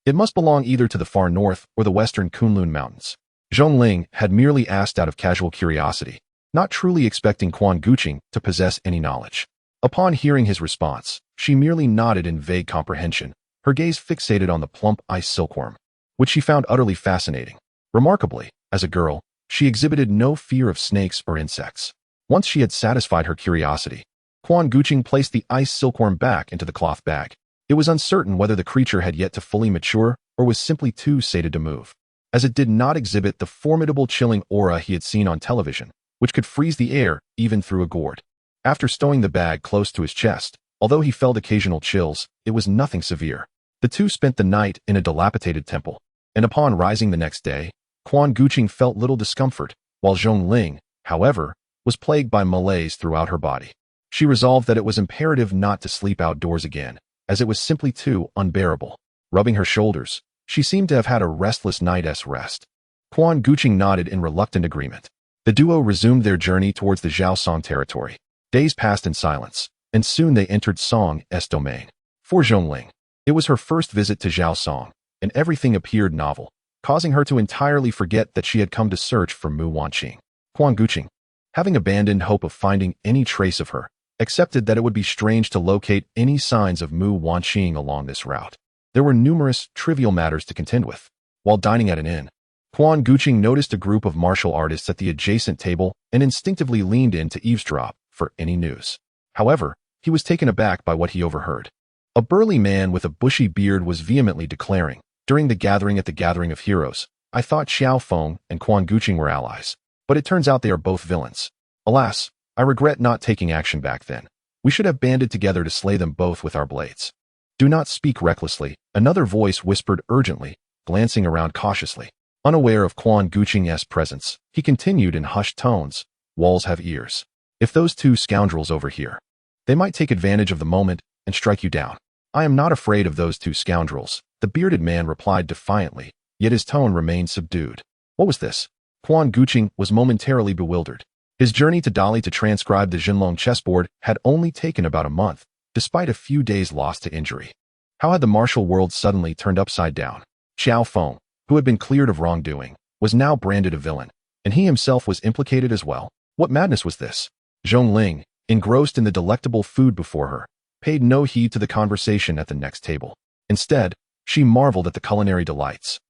It must belong either to the far north or the western Kunlun Mountains. Zhongling had merely asked out of casual curiosity, not truly expecting Quan Guanqing to possess any knowledge. Upon hearing his response, she merely nodded in vague comprehension, her gaze fixated on the plump ice silkworm, which she found utterly fascinating. Remarkably, as a girl, she exhibited no fear of snakes or insects. Once she had satisfied her curiosity, Quan Guanqing placed the ice silkworm back into the cloth bag. It was uncertain whether the creature had yet to fully mature or was simply too sated to move, as it did not exhibit the formidable chilling aura he had seen on television, which could freeze the air even through a gourd. After stowing the bag close to his chest, although he felt occasional chills, it was nothing severe. The two spent the night in a dilapidated temple, and upon rising the next day, Quan Guanqing felt little discomfort, while Zhongling, however, was plagued by malaise throughout her body. She resolved that it was imperative not to sleep outdoors again, as it was simply too unbearable. Rubbing her shoulders, she seemed to have had a restless night's rest. Quan Guanqing nodded in reluctant agreement. The duo resumed their journey towards the Zhaosong territory. Days passed in silence, and soon they entered Song's domain. For Zhongling, it was her first visit to Zhaosong, and everything appeared novel, causing her to entirely forget that she had come to search for Mu Wanqing. Quan Guanqing, having abandoned hope of finding any trace of her, accepted that it would be strange to locate any signs of Mu Wanqing along this route. There were numerous trivial matters to contend with. While dining at an inn, Quan Guanqing noticed a group of martial artists at the adjacent table and instinctively leaned in to eavesdrop for any news. However, he was taken aback by what he overheard. A burly man with a bushy beard was vehemently declaring, during the gathering of heroes, "I thought Qiao Feng and Quan Guanqing were allies, but it turns out they are both villains. Alas, I regret not taking action back then. We should have banded together to slay them both with our blades." "Do not speak recklessly," another voice whispered urgently, glancing around cautiously. Unaware of Quan Guanqing's presence, he continued in hushed tones, "Walls have ears. If those two scoundrels overhear, they might take advantage of the moment and strike you down." "I am not afraid of those two scoundrels," the bearded man replied defiantly, yet his tone remained subdued. What was this? Quan Guanqing was momentarily bewildered. His journey to Dali to transcribe the Jinlong chessboard had only taken about a month, despite a few days lost to injury. How had the martial world suddenly turned upside down? Qiao Feng, who had been cleared of wrongdoing, was now branded a villain, and he himself was implicated as well. What madness was this? Zhongling, engrossed in the delectable food before her, paid no heed to the conversation at the next table. Instead, she marveled at the culinary delights,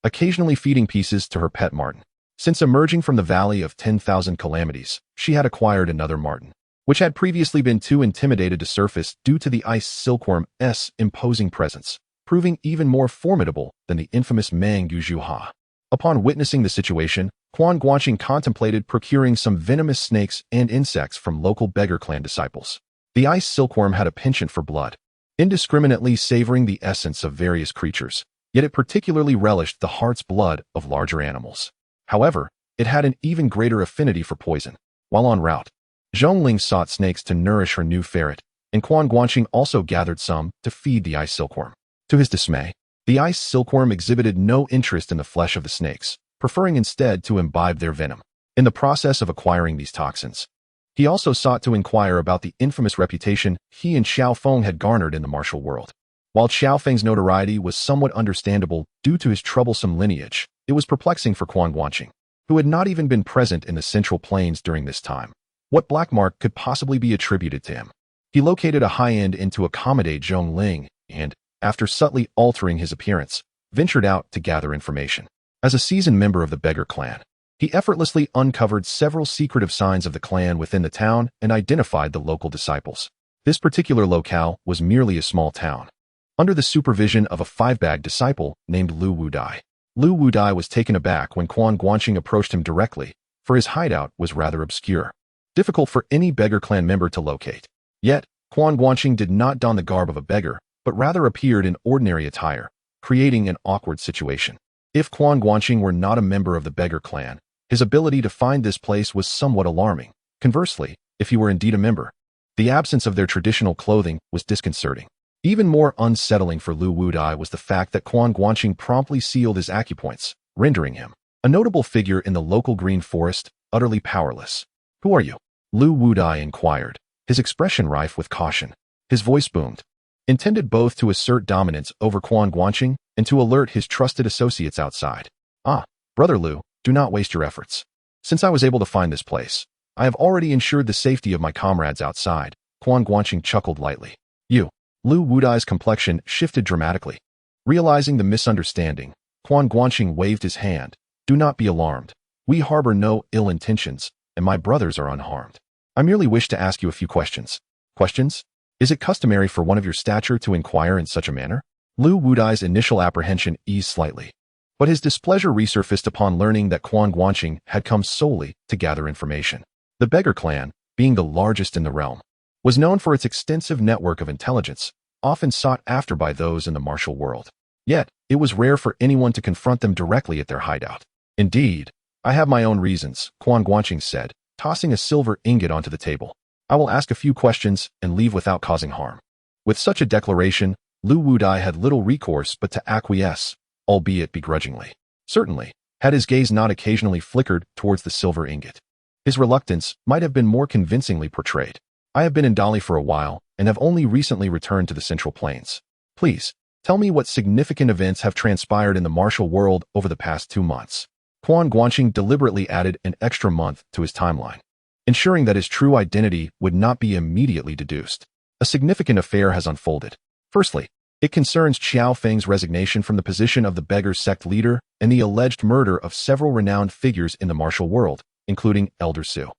occasionally feeding pieces to her pet marten. Since emerging from the Valley of 10,000 Calamities, she had acquired another marten, which had previously been too intimidated to surface due to the ice silkworm's imposing presence, proving even more formidable than the infamous Mang Yujuha. Upon witnessing the situation, Quan Guanqing contemplated procuring some venomous snakes and insects from local beggar clan disciples. The ice silkworm had a penchant for blood, indiscriminately savoring the essence of various creatures, yet it particularly relished the heart's blood of larger animals. However, it had an even greater affinity for poison. While en route, Zhongling sought snakes to nourish her new ferret, and Quan Guanqing also gathered some to feed the ice silkworm. To his dismay, the ice silkworm exhibited no interest in the flesh of the snakes, preferring instead to imbibe their venom. In the process of acquiring these toxins, he also sought to inquire about the infamous reputation he and Qiao Feng had garnered in the martial world. While Qiao Feng's notoriety was somewhat understandable due to his troublesome lineage, it was perplexing for Quan Guanqing, who had not even been present in the Central Plains during this time. What black mark could possibly be attributed to him? He located a high-end inn to accommodate Zhongling and, after subtly altering his appearance, ventured out to gather information. As a seasoned member of the beggar clan, he effortlessly uncovered several secretive signs of the clan within the town and identified the local disciples. This particular locale was merely a small town, under the supervision of a five-bag disciple named Lu Wudai. Lu Wudai was taken aback when Quan Guanqing approached him directly, for his hideout was rather obscure, difficult for any beggar clan member to locate. Yet, Quan Guanqing did not don the garb of a beggar, but rather appeared in ordinary attire, creating an awkward situation. If Quan Guanqing were not a member of the beggar clan, his ability to find this place was somewhat alarming. Conversely, if he were indeed a member, the absence of their traditional clothing was disconcerting. Even more unsettling for Lu Wudai was the fact that Quan Guanqing promptly sealed his acupoints, rendering him a notable figure in the local green forest, utterly powerless. "Who are you?" Lu Wudai inquired, his expression rife with caution. His voice boomed, intended both to assert dominance over Quan Guanqing and to alert his trusted associates outside. "Ah, Brother Lu, do not waste your efforts. Since I was able to find this place, I have already ensured the safety of my comrades outside." Quan Guanqing chuckled lightly. "You." Lu Wudai's complexion shifted dramatically. Realizing the misunderstanding, Quan Guanqing waved his hand. "Do not be alarmed. We harbor no ill intentions, and my brothers are unharmed. I merely wish to ask you a few questions." "Questions? Is it customary for one of your stature to inquire in such a manner?" Lu Wudai's initial apprehension eased slightly, but his displeasure resurfaced upon learning that Quan Guanqing had come solely to gather information. The beggar clan, being the largest in the realm, was known for its extensive network of intelligence, often sought after by those in the martial world. Yet, it was rare for anyone to confront them directly at their hideout. Indeed, I have my own reasons, Quan Guanqing said, tossing a silver ingot onto the table. I will ask a few questions and leave without causing harm. With such a declaration, Lu Wudai had little recourse but to acquiesce, albeit begrudgingly. Certainly, had his gaze not occasionally flickered towards the silver ingot. His reluctance might have been more convincingly portrayed. I have been in Dali for a while and have only recently returned to the Central Plains. Please, tell me what significant events have transpired in the martial world over the past 2 months. Quan Guanqing deliberately added an extra month to his timeline, ensuring that his true identity would not be immediately deduced. A significant affair has unfolded. Firstly, it concerns Qiao Feng's resignation from the position of the Beggars sect leader and the alleged murder of several renowned figures in the martial world, including Elder Su.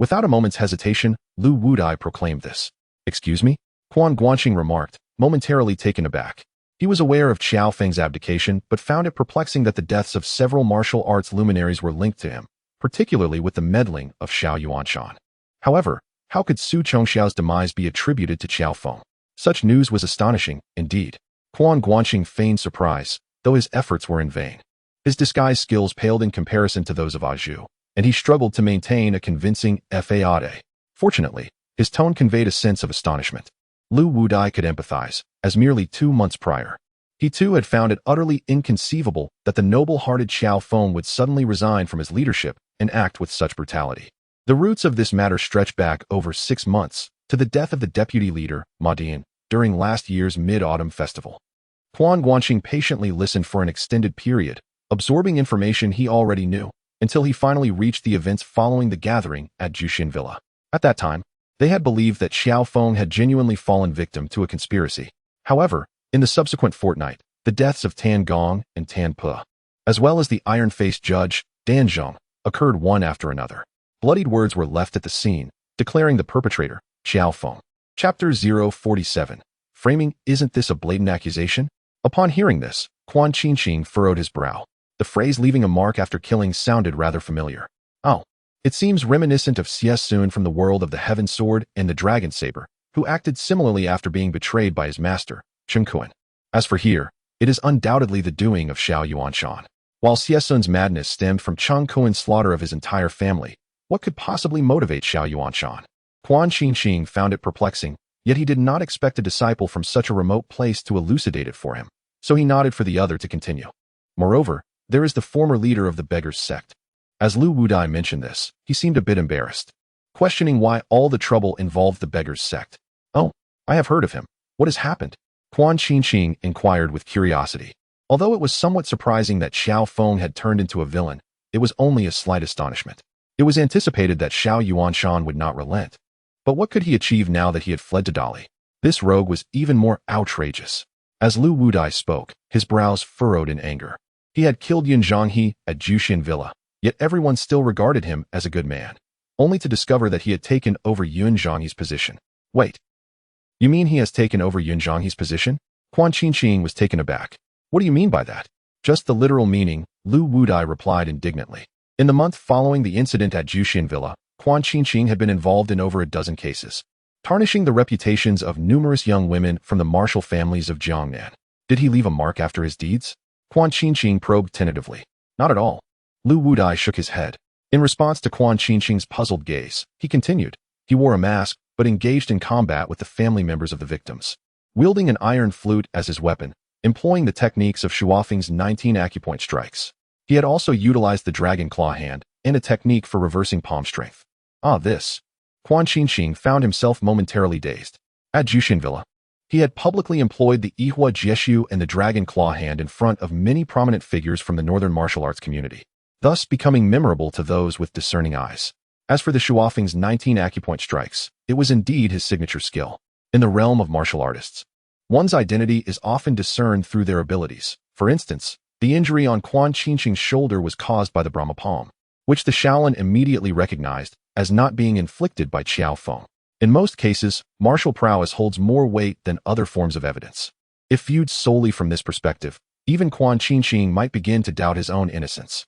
Without a moment's hesitation, Lu Wudai proclaimed this. Excuse me? Quan Guanqing remarked, momentarily taken aback. He was aware of Qiao Feng's abdication but found it perplexing that the deaths of several martial arts luminaries were linked to him, particularly with the meddling of Xiao Yuanshan. However, how could Su Chongxiao's demise be attributed to Qiao Feng? Such news was astonishing, indeed. Quan Guanqing feigned surprise, though his efforts were in vain. His disguise skills paled in comparison to those of Aju, and he struggled to maintain a convincing faade. Fortunately, his tone conveyed a sense of astonishment. Lu Wudai could empathize, as merely 2 months prior, he too had found it utterly inconceivable that the noble-hearted Qiao Feng would suddenly resign from his leadership and act with such brutality. The roots of this matter stretch back over 6 months, to the death of the deputy leader, Ma Dian, during last year's Mid-Autumn Festival. Quan Guanqing patiently listened for an extended period, absorbing information he already knew, until he finally reached the events following the gathering at Jushin Villa. At that time, they had believed that Qiao Feng had genuinely fallen victim to a conspiracy. However, in the subsequent fortnight, the deaths of Tan Gong and Tan Pu, as well as the iron-faced judge, Dan Zhong, occurred one after another. Bloodied words were left at the scene, declaring the perpetrator, Qiao Feng. Chapter 047. Framing, isn't this a blatant accusation? Upon hearing this, Quan Guanqing furrowed his brow. The phrase leaving a mark after killing sounded rather familiar. Oh, it seems reminiscent of Xie Sun from the world of the Heaven Sword and the Dragon Saber, who acted similarly after being betrayed by his master, Chen Kuan. As for here, it is undoubtedly the doing of Xiao Yuanshan. While Xie Sun's madness stemmed from Chen Kuan's slaughter of his entire family, what could possibly motivate Xiao Yuanshan? Quan Guanqing found it perplexing, yet he did not expect a disciple from such a remote place to elucidate it for him, so he nodded for the other to continue. Moreover, there is the former leader of the Beggars sect. As Lu Wudai mentioned this, he seemed a bit embarrassed, questioning why all the trouble involved the Beggars sect. Oh, I have heard of him. What has happened? Quan Guanqing inquired with curiosity. Although it was somewhat surprising that Qiao Feng had turned into a villain, it was only a slight astonishment. It was anticipated that Xiao Yuanshan would not relent. But what could he achieve now that he had fled to Dali? This rogue was even more outrageous. As Lu Wudai spoke, his brows furrowed in anger. He had killed Yun Zhonghe at Jushin Villa, yet everyone still regarded him as a good man, only to discover that he had taken over Yun Zhonghe's position. Wait. You mean he has taken over Yun Zhonghe's position? Quan Guanqing was taken aback. What do you mean by that? Just the literal meaning, Lu Wudai replied indignantly. In the month following the incident at Jushin Villa, Quan Guanqing had been involved in over a dozen cases, tarnishing the reputations of numerous young women from the martial families of Jiangnan. Did he leave a mark after his deeds? Quan Guanqing probed tentatively. Not at all. Lu Wudai shook his head. In response to Quan Guanqing's puzzled gaze, he continued. He wore a mask, but engaged in combat with the family members of the victims, wielding an iron flute as his weapon, employing the techniques of Shuafeng's 19 acupoint strikes. He had also utilized the dragon claw hand and a technique for reversing palm strength. This. Quan Guanqing found himself momentarily dazed. At Jushin Villa, he had publicly employed the Ihua Jieshu and the dragon claw hand in front of many prominent figures from the northern martial arts community, thus becoming memorable to those with discerning eyes. As for the Shuafeng's 19 acupoint strikes, it was indeed his signature skill. In the realm of martial artists, one's identity is often discerned through their abilities. For instance, the injury on Quan Guanqing's shoulder was caused by the Brahma palm, which the Shaolin immediately recognized as not being inflicted by Qiao Feng. In most cases, martial prowess holds more weight than other forms of evidence. If viewed solely from this perspective, even Quan Guanqing might begin to doubt his own innocence.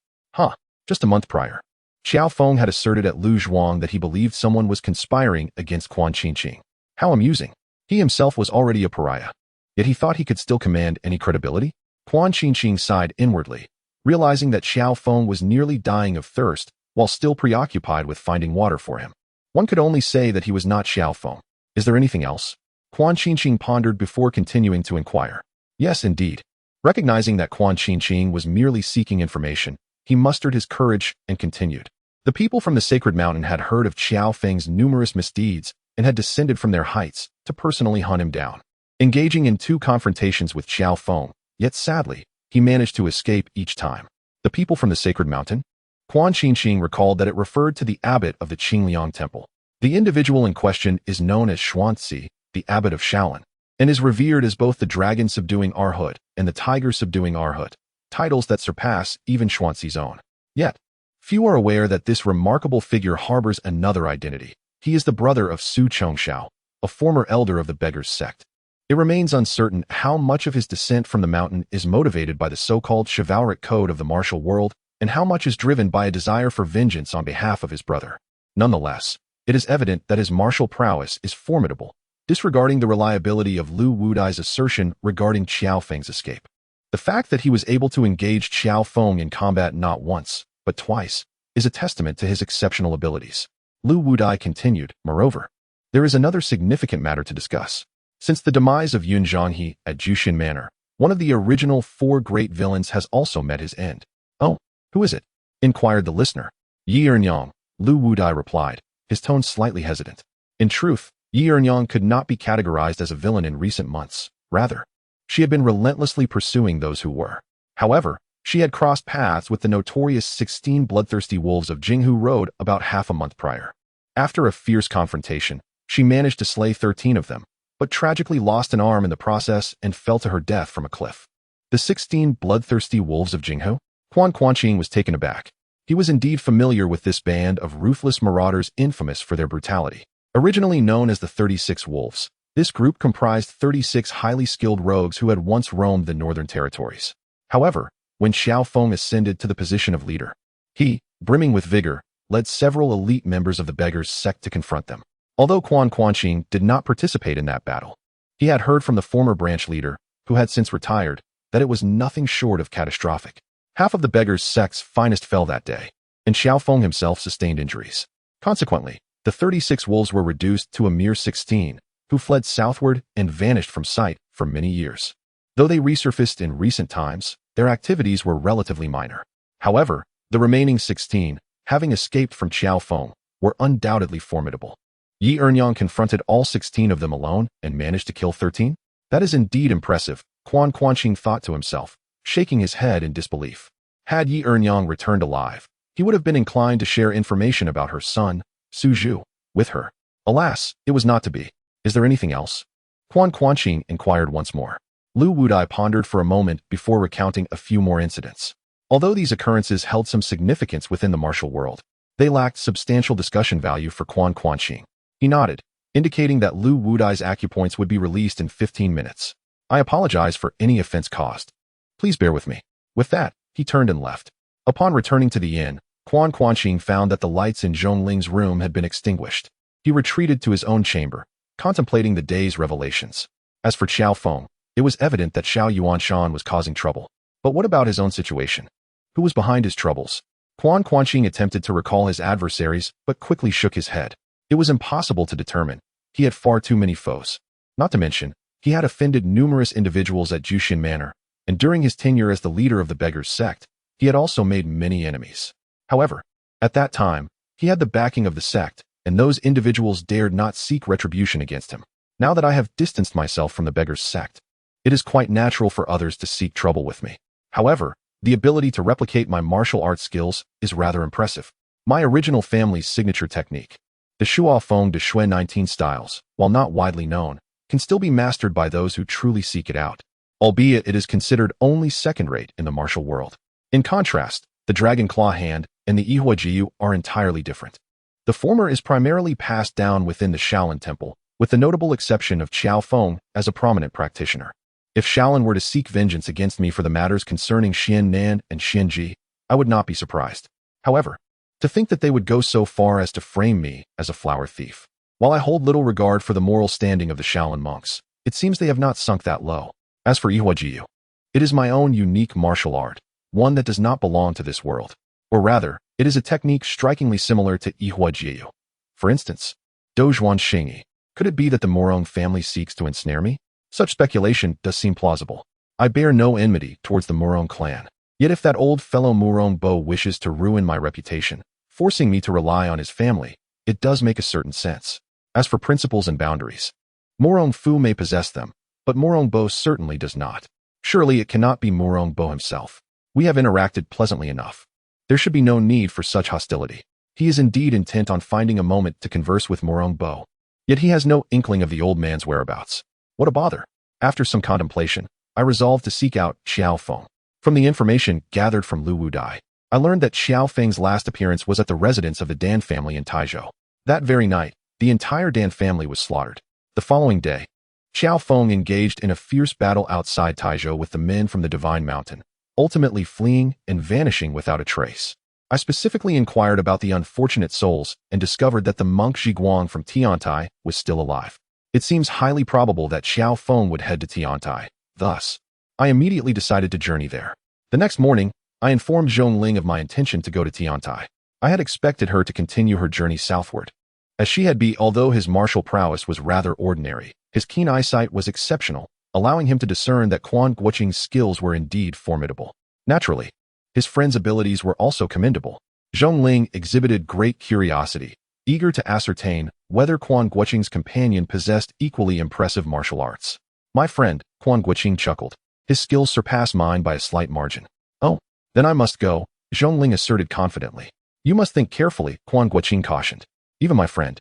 Just a month prior, Qiao Feng had asserted at Lu Zhuang that he believed someone was conspiring against Quan Guanqing. How amusing. He himself was already a pariah, yet he thought he could still command any credibility? Quan Guanqing sighed inwardly, realizing that Qiao Feng was nearly dying of thirst while still preoccupied with finding water for him. One could only say that he was not Qiao Feng. Is there anything else? Quan Guanqing pondered before continuing to inquire. Yes, indeed. Recognizing that Quan Guanqing was merely seeking information, he mustered his courage and continued. The people from the sacred mountain had heard of Qiao Feng's numerous misdeeds and had descended from their heights to personally hunt him down. Engaging in 2 confrontations with Qiao Feng, yet sadly, he managed to escape each time. The people from the sacred mountain? Quan Guanqing recalled that it referred to the abbot of the Qingliang temple. The individual in question is known as Xuanzi, the abbot of Shaolin, and is revered as both the Dragon Subduing Arhut and the Tiger Subduing Arhut, titles that surpass even Xuanzi's own. Yet, few are aware that this remarkable figure harbors another identity. He is the brother of Su Chongshao, a former elder of the Beggars sect. It remains uncertain how much of his descent from the mountain is motivated by the so-called chivalric code of the martial world and how much is driven by a desire for vengeance on behalf of his brother. Nonetheless, it is evident that his martial prowess is formidable, disregarding the reliability of Lu Wudai's assertion regarding Qiao Feng's escape. The fact that he was able to engage Qiao Feng in combat not once, but twice, is a testament to his exceptional abilities. Lu Wudai continued, moreover, there is another significant matter to discuss. Since the demise of Yun Zhanghe at Jushin Manor, one of the original 4 great villains has also met his end. Oh, who is it? Inquired the listener. Yi Ernyang, Lu Wudai replied, his tone slightly hesitant. In truth, Yi Ernyang could not be categorized as a villain in recent months. Rather, she had been relentlessly pursuing those who were. However, she had crossed paths with the notorious 16 bloodthirsty wolves of Jinghu Road about half a month prior. After a fierce confrontation, she managed to slay 13 of them, but tragically lost an arm in the process and fell to her death from a cliff. The 16 bloodthirsty wolves of Jinghu? Quan Guanqing was taken aback. He was indeed familiar with this band of ruthless marauders infamous for their brutality. Originally known as the 36 Wolves, this group comprised 36 highly skilled rogues who had once roamed the northern territories. However, when Qiao Feng ascended to the position of leader, he, brimming with vigor, led several elite members of the Beggars sect to confront them. Although Quan Guanqing did not participate in that battle, he had heard from the former branch leader, who had since retired, that it was nothing short of catastrophic. Half of the Beggars sect's finest fell that day, and Qiao Feng himself sustained injuries. Consequently, the 36 wolves were reduced to a mere 16, who fled southward and vanished from sight for many years. Though they resurfaced in recent times, their activities were relatively minor. However, the remaining 16, having escaped from Qiao Feng, were undoubtedly formidable. Yi Ernyang confronted all 16 of them alone and managed to kill 13? That is indeed impressive, Quan Guanqing thought to himself, shaking his head in disbelief. Had Yi Ernyang returned alive, he would have been inclined to share information about her son, Su Zhu, with her. Alas, it was not to be. Is there anything else? Quan Guanqing inquired once more. Lu Wudai pondered for a moment before recounting a few more incidents. Although these occurrences held some significance within the martial world, they lacked substantial discussion value for Quan Guanqing. He nodded, indicating that Lu Wudai's acupoints would be released in 15 minutes. I apologize for any offense caused. Please bear with me. With that, he turned and left. Upon returning to the inn, Quan Guanqing found that the lights in Zhongling's room had been extinguished. He retreated to his own chamber, contemplating the day's revelations. As for Qiao Feng, it was evident that Xiao Yuanshan was causing trouble. But what about his own situation? Who was behind his troubles? Quan Guanqing attempted to recall his adversaries, but quickly shook his head. It was impossible to determine. He had far too many foes. Not to mention, he had offended numerous individuals at Jushin Manor, and during his tenure as the leader of the Beggars sect, he had also made many enemies. However, at that time, he had the backing of the sect, and those individuals dared not seek retribution against him. Now that I have distanced myself from the Beggars sect, it is quite natural for others to seek trouble with me. However, the ability to replicate my martial arts skills is rather impressive. My original family's signature technique, the Shuo Feng de Shui 19 styles, while not widely known, can still be mastered by those who truly seek it out, albeit it is considered only second-rate in the martial world. In contrast, the Dragon Claw Hand and the Yihui Jiu are entirely different. The former is primarily passed down within the Shaolin Temple, with the notable exception of Qiao Feng as a prominent practitioner. If Shaolin were to seek vengeance against me for the matters concerning Xian Nan and Xian Ji, I would not be surprised. However, to think that they would go so far as to frame me as a flower thief. While I hold little regard for the moral standing of the Shaolin monks, it seems they have not sunk that low. As for Yihui Jiu, it is my own unique martial art, one that does not belong to this world. Or rather, it is a technique strikingly similar to Jiu. For instance, Guanqing. Could it be that the Morong family seeks to ensnare me? Such speculation does seem plausible. I bear no enmity towards the Morong clan. Yet if that old fellow Morong Bo wishes to ruin my reputation, forcing me to rely on his family, it does make a certain sense. As for principles and boundaries, Morong Fu may possess them, but Morong Bo certainly does not. Surely it cannot be Morong Bo himself. We have interacted pleasantly enough. There should be no need for such hostility. He is indeed intent on finding a moment to converse with Morong Bo. Yet he has no inkling of the old man's whereabouts. What a bother. After some contemplation, I resolved to seek out Qiao Feng. From the information gathered from Lu Wudai, I learned that Qiao Feng's last appearance was at the residence of the Dan family in Taizhou. That very night, the entire Dan family was slaughtered. The following day, Qiao Feng engaged in a fierce battle outside Taizhou with the men from the Divine Mountain, ultimately fleeing and vanishing without a trace. I specifically inquired about the unfortunate souls and discovered that the monk Zhiguang from Tiantai was still alive. It seems highly probable that Qiao Feng would head to Tiantai. Thus, I immediately decided to journey there. The next morning, I informed Zhongling of my intention to go to Tiantai. I had expected her to continue her journey southward. As she had been, although his martial prowess was rather ordinary, his keen eyesight was exceptional, allowing him to discern that Quan Guanqing's skills were indeed formidable. Naturally, his friend's abilities were also commendable. Zhongling exhibited great curiosity, eager to ascertain whether Quan Guanqing's companion possessed equally impressive martial arts. My friend, Quan Guanqing chuckled. His skills surpass mine by a slight margin. Oh, then I must go, Zhongling asserted confidently. You must think carefully, Quan Guanqing cautioned. Even my friend,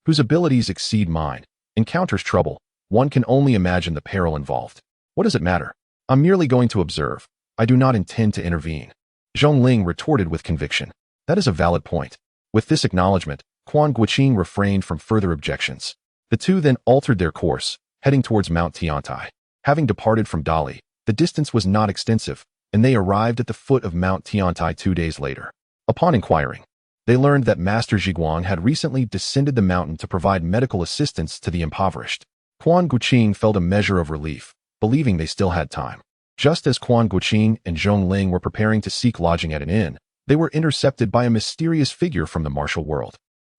whose abilities exceed mine, encounters trouble. One can only imagine the peril involved. What does it matter? I'm merely going to observe. I do not intend to intervene. Zhongling retorted with conviction. That is a valid point. With this acknowledgement, Quan Guanqing refrained from further objections. The two then altered their course, heading towards Mount Tiantai. Having departed from Dali, the distance was not extensive, and they arrived at the foot of Mount Tiantai 2 days later. Upon inquiring, they learned that Master Zhiguang had recently descended the mountain to provide medical assistance to the impoverished. Quan Guanqing felt a measure of relief, believing they still had time. Just as Quan Guanqing and Zhongling were preparing to seek lodging at an inn, they were intercepted by a mysterious figure from the martial world.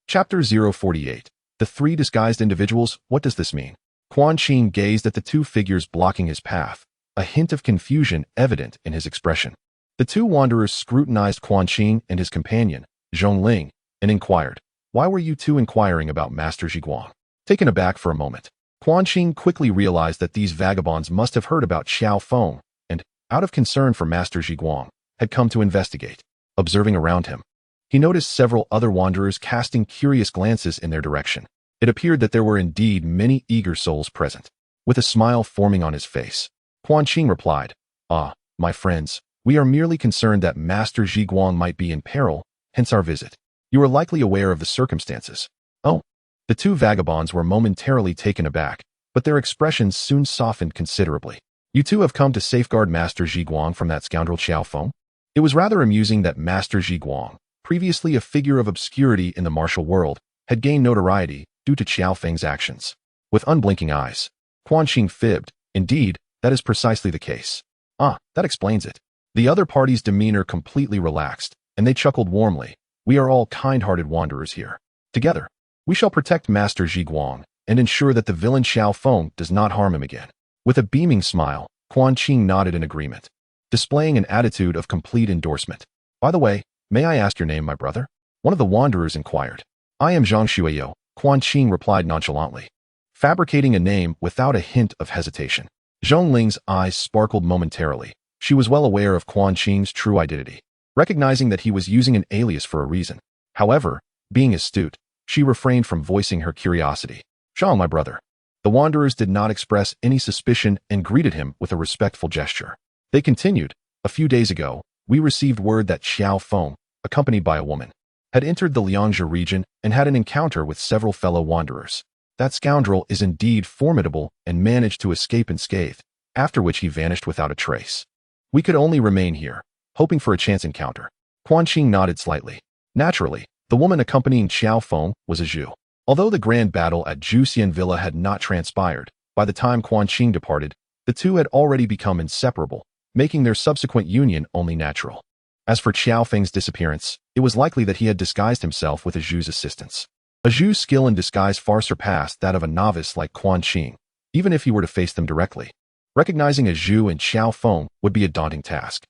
Chapter 048. The three disguised individuals. What does this mean? Quan Qing gazed at the two figures blocking his path, a hint of confusion evident in his expression. The two wanderers scrutinized Quan Qing and his companion, Zhongling, and inquired, "Why were you two inquiring about Master Zhiguang?" Taken aback for a moment, Quan Qing quickly realized that these vagabonds must have heard about Qiao Feng and, out of concern for Master Zhiguang, had come to investigate. Observing around him, he noticed several other wanderers casting curious glances in their direction. It appeared that there were indeed many eager souls present. With a smile forming on his face, Quan Qing replied, "Ah, my friends, we are merely concerned that Master Zhiguang might be in peril, hence our visit. You are likely aware of the circumstances." Oh. The two vagabonds were momentarily taken aback, but their expressions soon softened considerably. "You two have come to safeguard Master Zhiguang from that scoundrel Qiao Feng?" It was rather amusing that Master Zhiguang, previously a figure of obscurity in the martial world, had gained notoriety due to Qiao Feng's actions. With unblinking eyes, Quan Qing fibbed. "Indeed, that is precisely the case." "Ah, that explains it." The other party's demeanor completely relaxed, and they chuckled warmly. "We are all kind-hearted wanderers here. Together, we shall protect Master Zhiguang and ensure that the villain Qiao Feng does not harm him again." With a beaming smile, Quan Qing nodded in agreement, displaying an attitude of complete endorsement. "By the way, may I ask your name, my brother?" one of the wanderers inquired. "I am Zhang Xueyo," Quan Qing replied nonchalantly, fabricating a name without a hint of hesitation. Zhongling's eyes sparkled momentarily. She was well aware of Quan Qing's true identity, recognizing that he was using an alias for a reason. However, being astute, she refrained from voicing her curiosity. "Zhang, my brother." The wanderers did not express any suspicion and greeted him with a respectful gesture. They continued, "A few days ago, we received word that Qiao Feng, accompanied by a woman, had entered the Liangzhi region and had an encounter with several fellow wanderers. That scoundrel is indeed formidable and managed to escape unscathed, after which he vanished without a trace. We could only remain here, hoping for a chance encounter." Quan Qing nodded slightly. Naturally, the woman accompanying Qiao Feng was a Zhu. Although the grand battle at Zhuxian Villa had not transpired, by the time Quan Qing departed, the two had already become inseparable, making their subsequent union only natural. As for Qiao Feng's disappearance, it was likely that he had disguised himself with Aju's assistance. Aju's skill in disguise far surpassed that of a novice like Quan Guanqing, even if he were to face them directly. Recognizing Aju and Qiao Feng would be a daunting task.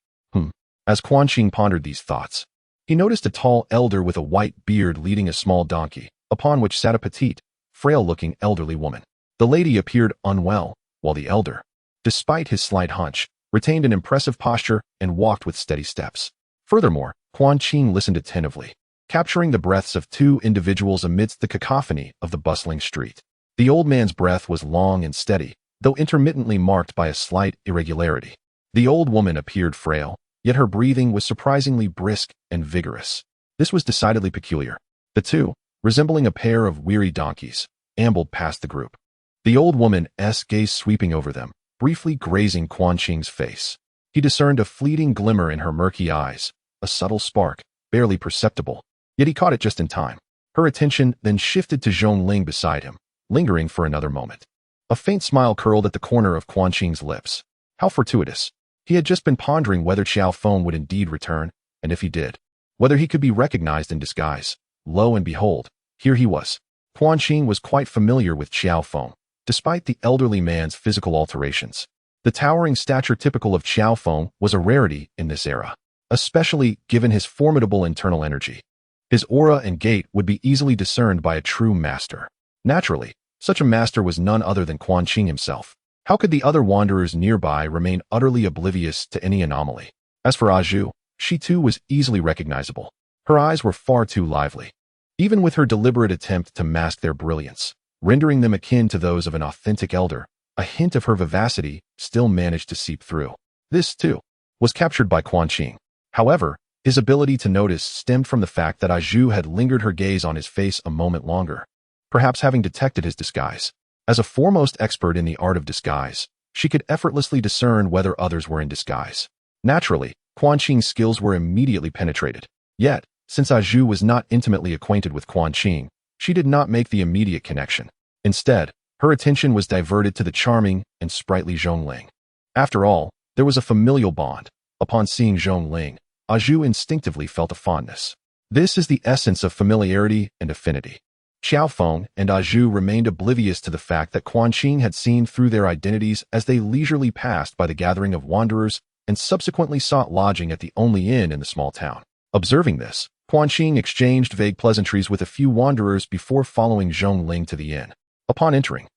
As Quan Guanqing pondered these thoughts, he noticed a tall elder with a white beard leading a small donkey, upon which sat a petite, frail-looking elderly woman. The lady appeared unwell, while the elder, despite his slight hunch, retained an impressive posture and walked with steady steps. Furthermore, Quan Guanqing listened attentively, capturing the breaths of two individuals amidst the cacophony of the bustling street. The old man's breath was long and steady, though intermittently marked by a slight irregularity. The old woman appeared frail, yet her breathing was surprisingly brisk and vigorous. This was decidedly peculiar. The two, resembling a pair of weary donkeys, ambled past the group. The old woman's gaze sweeping over them, briefly grazing Quan Guanqing's face. He discerned a fleeting glimmer in her murky eyes, a subtle spark, barely perceptible, yet he caught it just in time. Her attention then shifted to Zhongling beside him, lingering for another moment. A faint smile curled at the corner of Quan Guanqing's lips. How fortuitous. He had just been pondering whether Qiao Feng would indeed return, and if he did, whether he could be recognized in disguise. Lo and behold, here he was. Quan Guanqing was quite familiar with Qiao Feng, despite the elderly man's physical alterations. The towering stature typical of Qiao Feng was a rarity in this era, especially given his formidable internal energy. His aura and gait would be easily discerned by a true master. Naturally, such a master was none other than Quan Guanqing himself. How could the other wanderers nearby remain utterly oblivious to any anomaly? As for Aju, she too was easily recognizable. Her eyes were far too lively, even with her deliberate attempt to mask their brilliance, rendering them akin to those of an authentic elder. A hint of her vivacity still managed to seep through. This, too, was captured by Quan Guanqing. However, his ability to notice stemmed from the fact that Aju had lingered her gaze on his face a moment longer, perhaps having detected his disguise. As a foremost expert in the art of disguise, she could effortlessly discern whether others were in disguise. Naturally, Quan Guanqing's skills were immediately penetrated. Yet, since Aju was not intimately acquainted with Quan Guanqing, she did not make the immediate connection. Instead, her attention was diverted to the charming and sprightly Zhongling. After all, there was a familial bond. Upon seeing Zhongling, Aju instinctively felt a fondness. This is the essence of familiarity and affinity. Qiao Feng and Aju remained oblivious to the fact that Quan Guanqing had seen through their identities as they leisurely passed by the gathering of wanderers and subsequently sought lodging at the only inn in the small town. Observing this, Quan Guanqing exchanged vague pleasantries with a few wanderers before following Zhongling to the inn. Upon entering,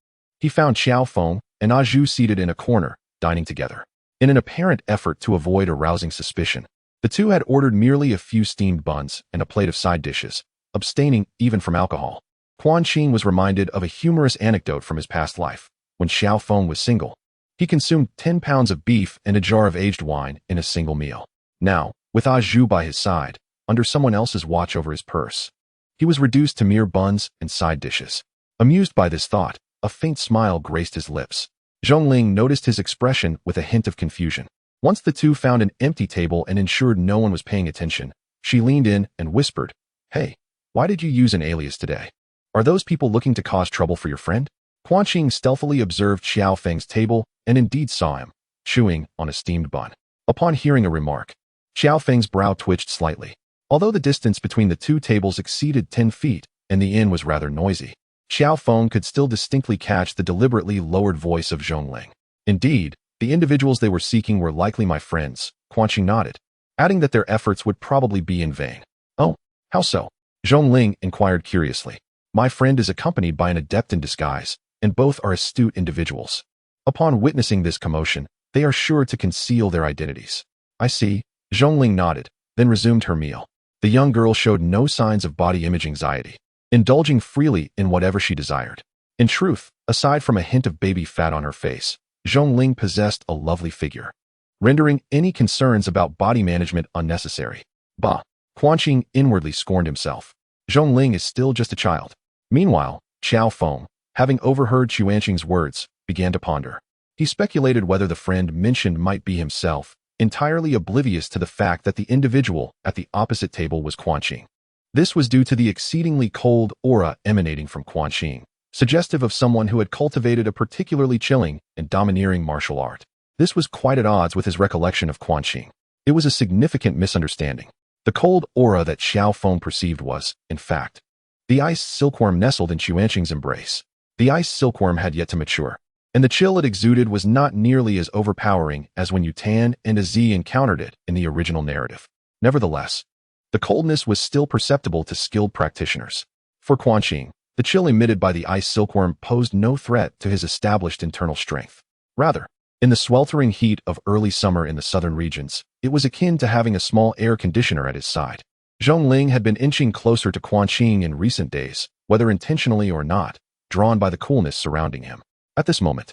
he found Qiao Feng and Aju seated in a corner, dining together. In an apparent effort to avoid arousing suspicion, the two had ordered merely a few steamed buns and a plate of side dishes, abstaining even from alcohol. Quan Guanqing was reminded of a humorous anecdote from his past life. When Qiao Feng was single, he consumed 10 pounds of beef and a jar of aged wine in a single meal. Now, with Aju by his side, under someone else's watch over his purse, he was reduced to mere buns and side dishes. Amused by this thought, a faint smile graced his lips. Zhongling noticed his expression with a hint of confusion. Once the two found an empty table and ensured no one was paying attention, she leaned in and whispered, "Hey, why did you use an alias today? Are those people looking to cause trouble for your friend?" Quan Guanqing stealthily observed Qiao Feng's table and indeed saw him, chewing on a steamed bun. Upon hearing a remark, Qiao Feng's brow twitched slightly. Although the distance between the two tables exceeded 10 feet and the inn was rather noisy, Qiao Feng could still distinctly catch the deliberately lowered voice of Zhongling. "Indeed, the individuals they were seeking were likely my friends," Quan Guanqing nodded, adding that their efforts would probably be in vain. "Oh, how so?" Zhongling inquired curiously. "My friend is accompanied by an adept in disguise, and both are astute individuals. Upon witnessing this commotion, they are sure to conceal their identities." "I see," Zhongling nodded, then resumed her meal. The young girl showed no signs of body image anxiety, indulging freely in whatever she desired. In truth, aside from a hint of baby fat on her face, Zhongling possessed a lovely figure, rendering any concerns about body management unnecessary. Bah! Quan Guanqing inwardly scorned himself. Zhongling is still just a child. Meanwhile, Qiao Feng, having overheard Quan Guanqing's words, began to ponder. He speculated whether the friend mentioned might be himself, entirely oblivious to the fact that the individual at the opposite table was Quan Guanqing. This was due to the exceedingly cold aura emanating from Quan Guanqing, suggestive of someone who had cultivated a particularly chilling and domineering martial art. This was quite at odds with his recollection of Quan Guanqing. It was a significant misunderstanding. The cold aura that Qiao Feng perceived was, in fact, the ice silkworm nestled in Xuanqing's embrace. The ice silkworm had yet to mature, and the chill it exuded was not nearly as overpowering as when Yutan and Az encountered it in the original narrative. Nevertheless, the coldness was still perceptible to skilled practitioners. For Quan Guanqing, the chill emitted by the ice silkworm posed no threat to his established internal strength. Rather, in the sweltering heat of early summer in the southern regions, it was akin to having a small air conditioner at his side. Zhongling had been inching closer to Quan Guanqing in recent days, whether intentionally or not, drawn by the coolness surrounding him. At this moment,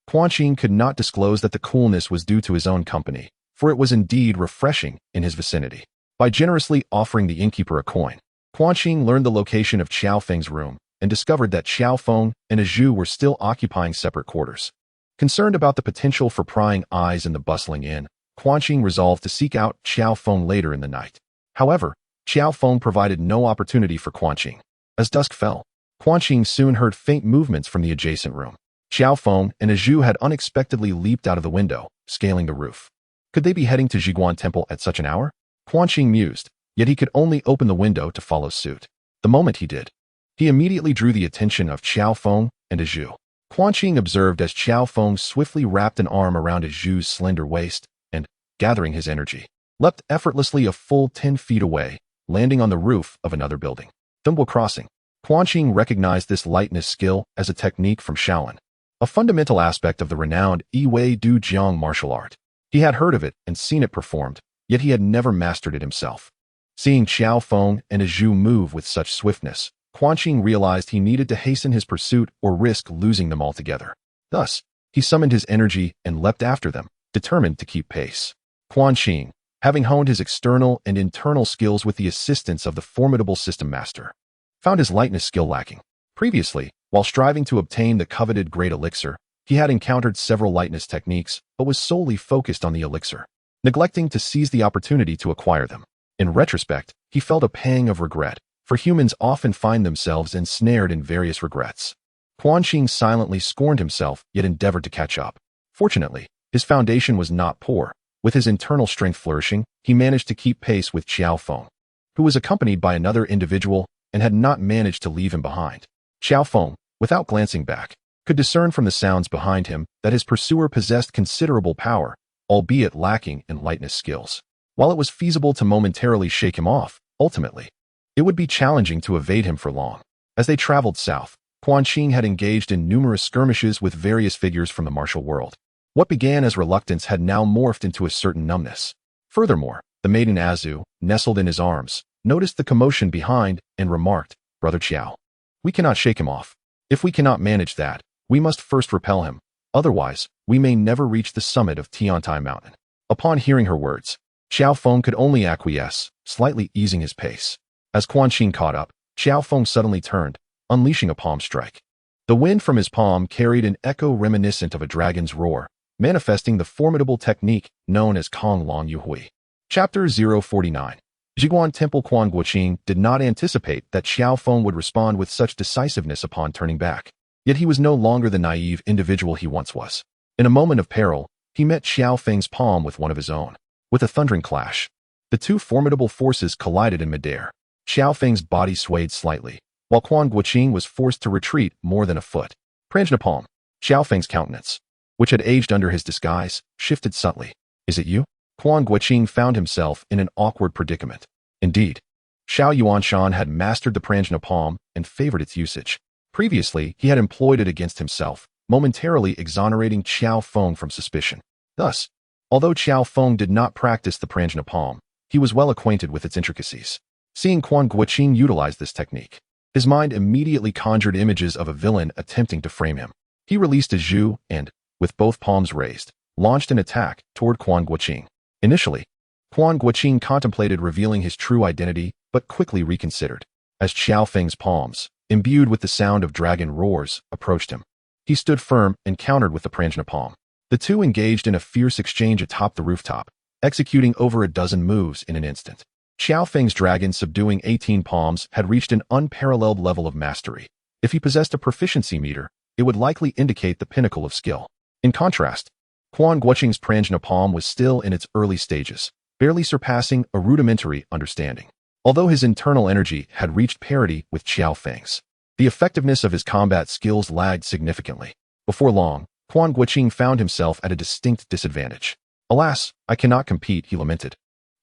Quan Guanqing could not disclose that the coolness was due to his own company, for it was indeed refreshing in his vicinity. By generously offering the innkeeper a coin, Quan Guanqing learned the location of Qiao Feng's room and discovered that Qiao Feng and Azhu were still occupying separate quarters. Concerned about the potential for prying eyes in the bustling inn, Quan Guanqing resolved to seek out Qiao Feng later in the night. However, Qiao Feng provided no opportunity for Quan Guanqing. As dusk fell, Quan Guanqing soon heard faint movements from the adjacent room. Qiao Feng and Azhu had unexpectedly leaped out of the window, scaling the roof. Could they be heading to Zhiguan Temple at such an hour? Quan Guanqing mused, yet he could only open the window to follow suit. The moment he did, he immediately drew the attention of Qiao Feng and Azhu. Quan Guanqing observed as Qiao Feng swiftly wrapped an arm around Azhu's slender waist and, gathering his energy, leapt effortlessly a full 10 feet away, landing on the roof of another building. Dunbo Crossing. Quan Guanqing recognized this lightness skill as a technique from Shaolin, a fundamental aspect of the renowned Yiwei Du Jiang martial art. He had heard of it and seen it performed, yet he had never mastered it himself. Seeing Qiao Feng and Azhu move with such swiftness, Quan Guanqing realized he needed to hasten his pursuit or risk losing them altogether. Thus, he summoned his energy and leapt after them, determined to keep pace. Quan Guanqing, having honed his external and internal skills with the assistance of the formidable system master, found his lightness skill lacking. Previously, while striving to obtain the coveted great elixir, he had encountered several lightness techniques, but was solely focused on the elixir, neglecting to seize the opportunity to acquire them. In retrospect, he felt a pang of regret, for humans often find themselves ensnared in various regrets. Quan Guanqing silently scorned himself, yet endeavored to catch up. Fortunately, his foundation was not poor. With his internal strength flourishing, he managed to keep pace with Qiao Feng, who was accompanied by another individual and had not managed to leave him behind. Qiao Feng, without glancing back, could discern from the sounds behind him that his pursuer possessed considerable power, albeit lacking in lightness skills. While it was feasible to momentarily shake him off, ultimately, it would be challenging to evade him for long. As they traveled south, Quan Guanqing had engaged in numerous skirmishes with various figures from the martial world. What began as reluctance had now morphed into a certain numbness. Furthermore, the maiden Azhu, nestled in his arms, noticed the commotion behind and remarked, "Brother Qiao, we cannot shake him off. If we cannot manage that, we must first repel him. Otherwise, we may never reach the summit of Tiantai Mountain." Upon hearing her words, Qiao Feng could only acquiesce, slightly easing his pace. As Quan Guanqing caught up, Qiao Feng suddenly turned, unleashing a palm strike. The wind from his palm carried an echo reminiscent of a dragon's roar, manifesting the formidable technique known as Kong Long Yuhui. Chapter 049. Zhiguan Temple. Quan Guanqing did not anticipate that Qiao Feng would respond with such decisiveness upon turning back. Yet he was no longer the naive individual he once was. In a moment of peril, he met Qiao Feng's palm with one of his own. With a thundering clash, the two formidable forces collided in midair. Qiao Feng's body swayed slightly, while Quan Guanqing was forced to retreat more than a foot. Prajna palm. Qiao Feng's countenance, which had aged under his disguise, shifted subtly. "Is it you?" Quan Guanqing found himself in an awkward predicament. Indeed, Xiao Yuanshan had mastered the Prajna palm and favored its usage. Previously, he had employed it against himself, momentarily exonerating Qiao Feng from suspicion. Thus, although Qiao Feng did not practice the Prajna palm, he was well acquainted with its intricacies. Seeing Quan Guanqing utilize this technique, his mind immediately conjured images of a villain attempting to frame him. He released a Zhu and, with both palms raised, launched an attack toward Quan Guanqing. Initially, Quan Guanqing contemplated revealing his true identity, but quickly reconsidered. As Qiao Feng's palms, imbued with the sound of dragon roars, approached him, he stood firm and countered with the Prajna palm. The two engaged in a fierce exchange atop the rooftop, executing over a dozen moves in an instant. Qiao Feng's Dragon Subduing 18 Palms had reached an unparalleled level of mastery. If he possessed a proficiency meter, it would likely indicate the pinnacle of skill. In contrast, Quan Guanqing's prajna palm was still in its early stages, barely surpassing a rudimentary understanding. Although his internal energy had reached parity with Qiao Feng's, the effectiveness of his combat skills lagged significantly. Before long, Quan Guanqing found himself at a distinct disadvantage. Alas, I cannot compete, he lamented,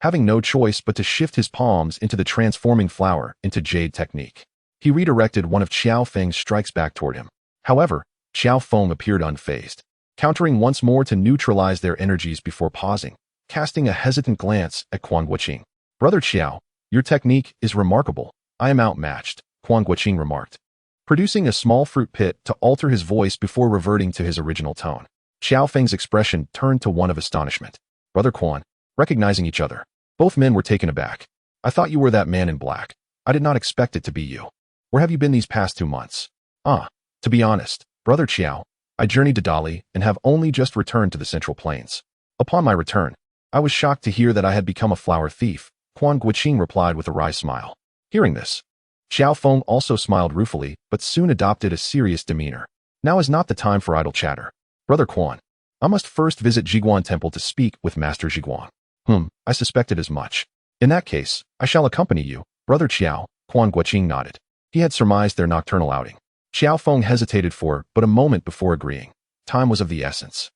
having no choice but to shift his palms into the transforming flower into jade technique. He redirected one of Qiao Feng's strikes back toward him. However, Qiao Feng appeared unfazed, countering once more to neutralize their energies before pausing, casting a hesitant glance at Quan Guanqing. Brother Qiao, your technique is remarkable. I am outmatched, Quan Guanqing remarked, producing a small fruit pit to alter his voice before reverting to his original tone. Qiao Feng's expression turned to one of astonishment. Brother Quan, recognizing each other, both men were taken aback. I thought you were that man in black. I did not expect it to be you. Where have you been these past 2 months? To be honest, Brother Qiao, I journeyed to Dali and have only just returned to the Central Plains. Upon my return, I was shocked to hear that I had become a flower thief, Quan Guanqing replied with a wry smile. Hearing this, Qiao Feng also smiled ruefully, but soon adopted a serious demeanor. Now is not the time for idle chatter. Brother Quan, I must first visit Zhiguan Temple to speak with Master Zhiguan. I suspected as much. In that case, I shall accompany you, Brother Qiao, Quan Guanqing nodded. He had surmised their nocturnal outing. Qiao Feng hesitated for but a moment before agreeing. Time was of the essence.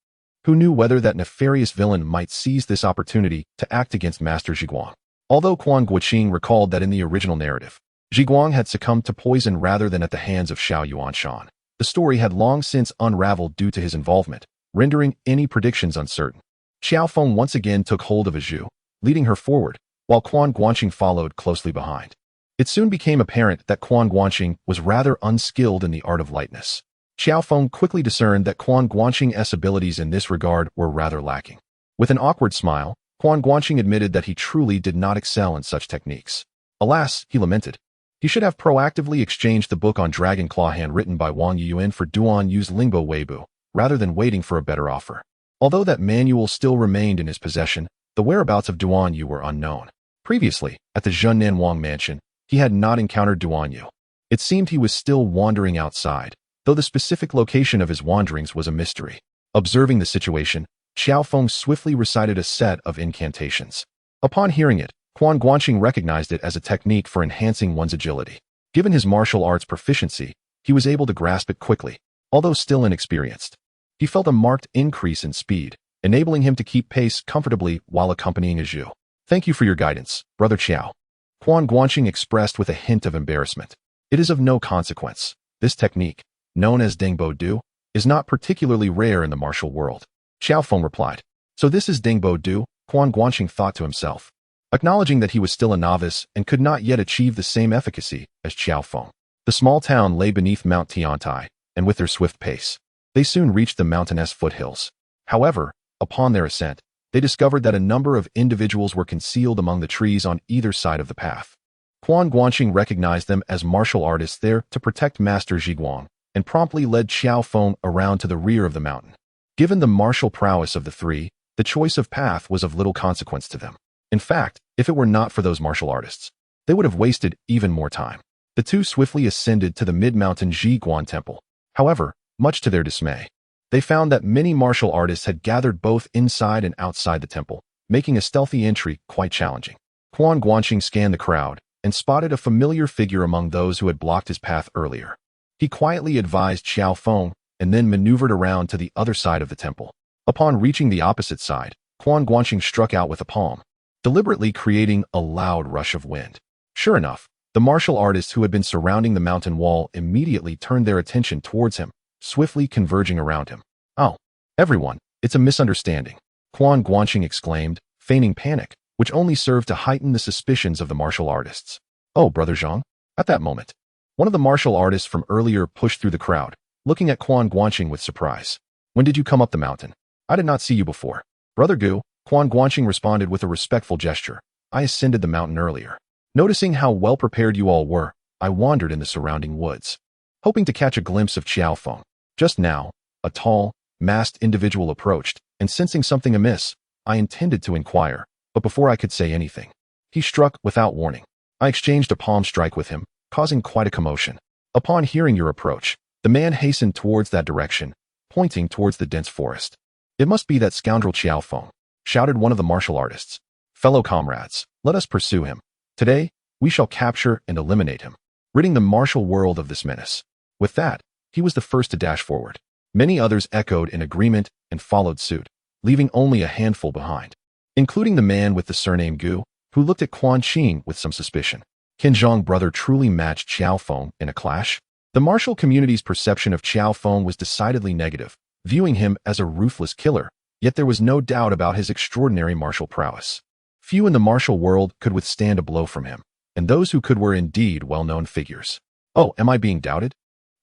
Who knew whether that nefarious villain might seize this opportunity to act against Master Zhiguan? Although Quan Guanqing recalled that in the original narrative, Zhiguan had succumbed to poison rather than at the hands of Xiao Yuanshan, the story had long since unraveled due to his involvement, rendering any predictions uncertain. Qiao Feng once again took hold of Azhu, leading her forward, while Quan Guanqing followed closely behind. It soon became apparent that Quan Guanqing was rather unskilled in the art of lightness. Qiao Feng quickly discerned that Quan Guanqing's abilities in this regard were rather lacking. With an awkward smile, Quan Guanqing admitted that he truly did not excel in such techniques. Alas, he lamented, he should have proactively exchanged the book on Dragon Claw hand written by Wang Yuan for Duan Yu's Lingbo Weibo, rather than waiting for a better offer. Although that manual still remained in his possession, the whereabouts of Duan Yu were unknown. Previously, at the Zhennan Wang mansion, he had not encountered Duan Yu. It seemed he was still wandering outside, though the specific location of his wanderings was a mystery. Observing the situation, Qiao Feng swiftly recited a set of incantations. Upon hearing it, Quan Guanqing recognized it as a technique for enhancing one's agility. Given his martial arts proficiency, he was able to grasp it quickly, although still inexperienced. He felt a marked increase in speed, enabling him to keep pace comfortably while accompanying Azhu. Thank you for your guidance, Brother Qiao. Quan Guanqing expressed with a hint of embarrassment. It is of no consequence. This technique, known as Dengbo Du, is not particularly rare in the martial world. Qiao Feng replied. So this is Dengbo Du, Quan Guanqing thought to himself, acknowledging that he was still a novice and could not yet achieve the same efficacy as Qiao Feng. The small town lay beneath Mount Tiantai, and with their swift pace, they soon reached the mountainous foothills. However, upon their ascent, they discovered that a number of individuals were concealed among the trees on either side of the path. Quan Guanqing recognized them as martial artists there to protect Master Zhiguan, and promptly led Qiao Feng around to the rear of the mountain. Given the martial prowess of the three, the choice of path was of little consequence to them. In fact, if it were not for those martial artists, they would have wasted even more time. The two swiftly ascended to the mid-mountain Zhiguan Temple. However, much to their dismay, they found that many martial artists had gathered both inside and outside the temple, making a stealthy entry quite challenging. Quan Guanqing scanned the crowd and spotted a familiar figure among those who had blocked his path earlier. He quietly advised Qiao Feng and then maneuvered around to the other side of the temple. Upon reaching the opposite side, Quan Guanqing struck out with a palm, deliberately creating a loud rush of wind. Sure enough, the martial artists who had been surrounding the mountain wall immediately turned their attention towards him, swiftly converging around him. Oh, everyone, it's a misunderstanding, Quan Guanqing exclaimed, feigning panic, which only served to heighten the suspicions of the martial artists. Oh, Brother Zhang. At that moment, one of the martial artists from earlier pushed through the crowd, looking at Quan Guanqing with surprise. When did you come up the mountain? I did not see you before. Brother Gu, Quan Guanqing responded with a respectful gesture. I ascended the mountain earlier. Noticing how well prepared you all were, I wandered in the surrounding woods, hoping to catch a glimpse of Qiao Feng. Just now, a tall, masked individual approached, and sensing something amiss, I intended to inquire, but before I could say anything, he struck without warning. I exchanged a palm strike with him, causing quite a commotion. Upon hearing your approach, the man hastened towards that direction, pointing towards the dense forest. "It must be that scoundrel Qiao Feng," shouted one of the martial artists. "Fellow comrades, let us pursue him. Today, we shall capture and eliminate him, ridding the martial world of this menace." With that, he was the first to dash forward. Many others echoed in agreement and followed suit, leaving only a handful behind, including the man with the surname Gu, who looked at Quan Guanqing with some suspicion. Can Zhang brother truly match Qiao Feng in a clash? The martial community's perception of Qiao Feng was decidedly negative, viewing him as a ruthless killer, yet there was no doubt about his extraordinary martial prowess. Few in the martial world could withstand a blow from him, and those who could were indeed well-known figures. "Oh, am I being doubted?"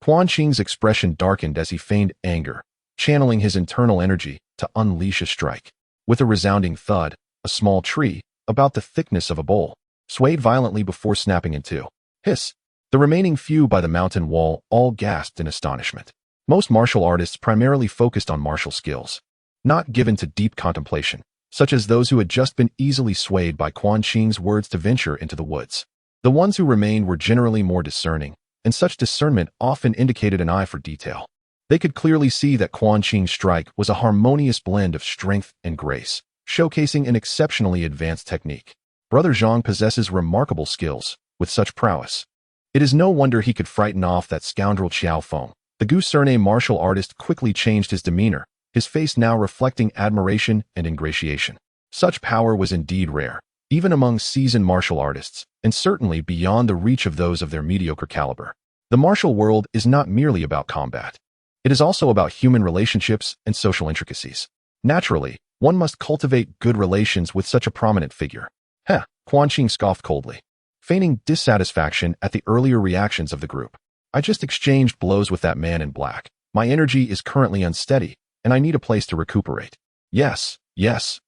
Quan Qing's expression darkened as he feigned anger, channeling his internal energy to unleash a strike. With a resounding thud, a small tree, about the thickness of a bowl, swayed violently before snapping in two. Hiss! The remaining few by the mountain wall all gasped in astonishment. Most martial artists primarily focused on martial skills, not given to deep contemplation, such as those who had just been easily swayed by Quan Qing's words to venture into the woods. The ones who remained were generally more discerning, and such discernment often indicated an eye for detail. They could clearly see that Quan Qing's strike was a harmonious blend of strength and grace, showcasing an exceptionally advanced technique. Brother Zhang possesses remarkable skills. With such prowess, it is no wonder he could frighten off that scoundrel Qiao Feng. The Gu surname martial artist quickly changed his demeanor, his face now reflecting admiration and ingratiation. Such power was indeed rare, even among seasoned martial artists, and certainly beyond the reach of those of their mediocre caliber. The martial world is not merely about combat. It is also about human relationships and social intricacies. Naturally, one must cultivate good relations with such a prominent figure. Heh, Quan Qing scoffed coldly, feigning dissatisfaction at the earlier reactions of the group. "I just exchanged blows with that man in black. My energy is currently unsteady, and I need a place to recuperate." Yes,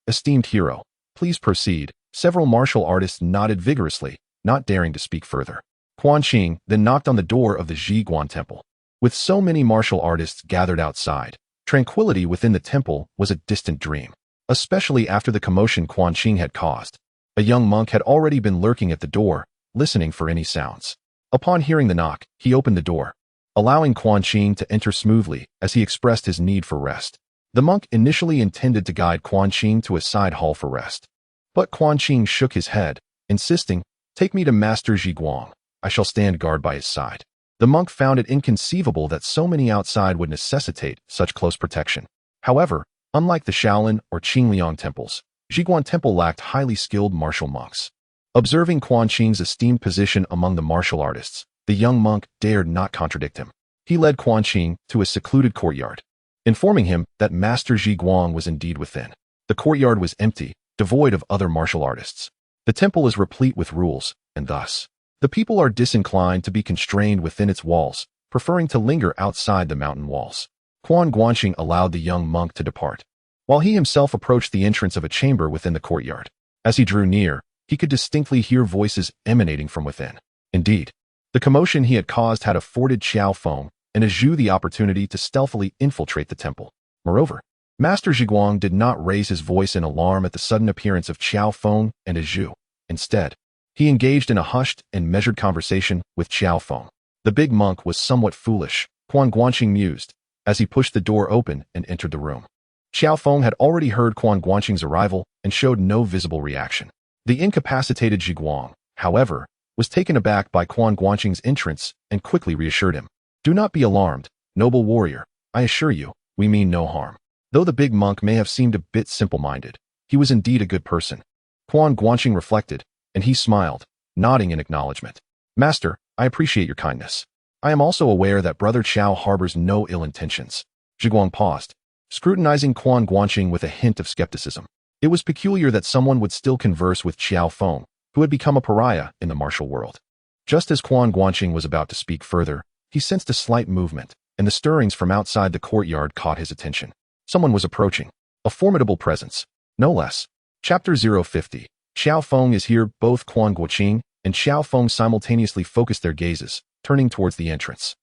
esteemed hero. Please proceed." Several martial artists nodded vigorously, not daring to speak further. Quan Qing then knocked on the door of the Zhiguan temple. With so many martial artists gathered outside, tranquility within the temple was a distant dream, especially after the commotion Quan Qing had caused. A young monk had already been lurking at the door, listening for any sounds. Upon hearing the knock, he opened the door, allowing Quan Qing to enter smoothly as he expressed his need for rest. The monk initially intended to guide Quan Qing to a side hall for rest, but Quan Qing shook his head, insisting, "Take me to Master Zhiguang. I shall stand guard by his side." The monk found it inconceivable that so many outside would necessitate such close protection. However, unlike the Shaolin or Qingliang temples, Zhiguan Temple lacked highly skilled martial monks. Observing Quan Qing's esteemed position among the martial artists, the young monk dared not contradict him. He led Quan Qing to a secluded courtyard, informing him that Master Zhiguang was indeed within. The courtyard was empty, devoid of other martial artists. The temple is replete with rules, and thus, the people are disinclined to be constrained within its walls, preferring to linger outside the mountain walls. Quan Guanqing allowed the young monk to depart, while he himself approached the entrance of a chamber within the courtyard. As he drew near, he could distinctly hear voices emanating from within. Indeed, the commotion he had caused had afforded Qiao Feng and a Zhu the opportunity to stealthily infiltrate the temple. Moreover, Master Zhiguang did not raise his voice in alarm at the sudden appearance of Qiao Feng and a Zhu. Instead, he engaged in a hushed and measured conversation with Qiao Feng. The big monk was somewhat foolish, Quan Guanqing mused, as he pushed the door open and entered the room. Qiao Feng had already heard Quan Guanqing's arrival and showed no visible reaction. The incapacitated Zhiguang, however, was taken aback by Quan Guanqing's entrance and quickly reassured him. "Do not be alarmed, noble warrior. I assure you, we mean no harm." Though the big monk may have seemed a bit simple-minded, he was indeed a good person. Quan Guanqing reflected, and he smiled, nodding in acknowledgement. "Master, I appreciate your kindness. I am also aware that Brother Qiao harbors no ill intentions." Zhiguang paused, scrutinizing Quan Guanqing with a hint of skepticism. It was peculiar that someone would still converse with Qiao Feng, who had become a pariah in the martial world. Just as Quan Guanqing was about to speak further, he sensed a slight movement, and the stirrings from outside the courtyard caught his attention. Someone was approaching. A formidable presence, no less. Chapter 050. Qiao Feng is here. Both Quan Guanqing and Qiao Feng simultaneously focused their gazes, turning towards the entrance.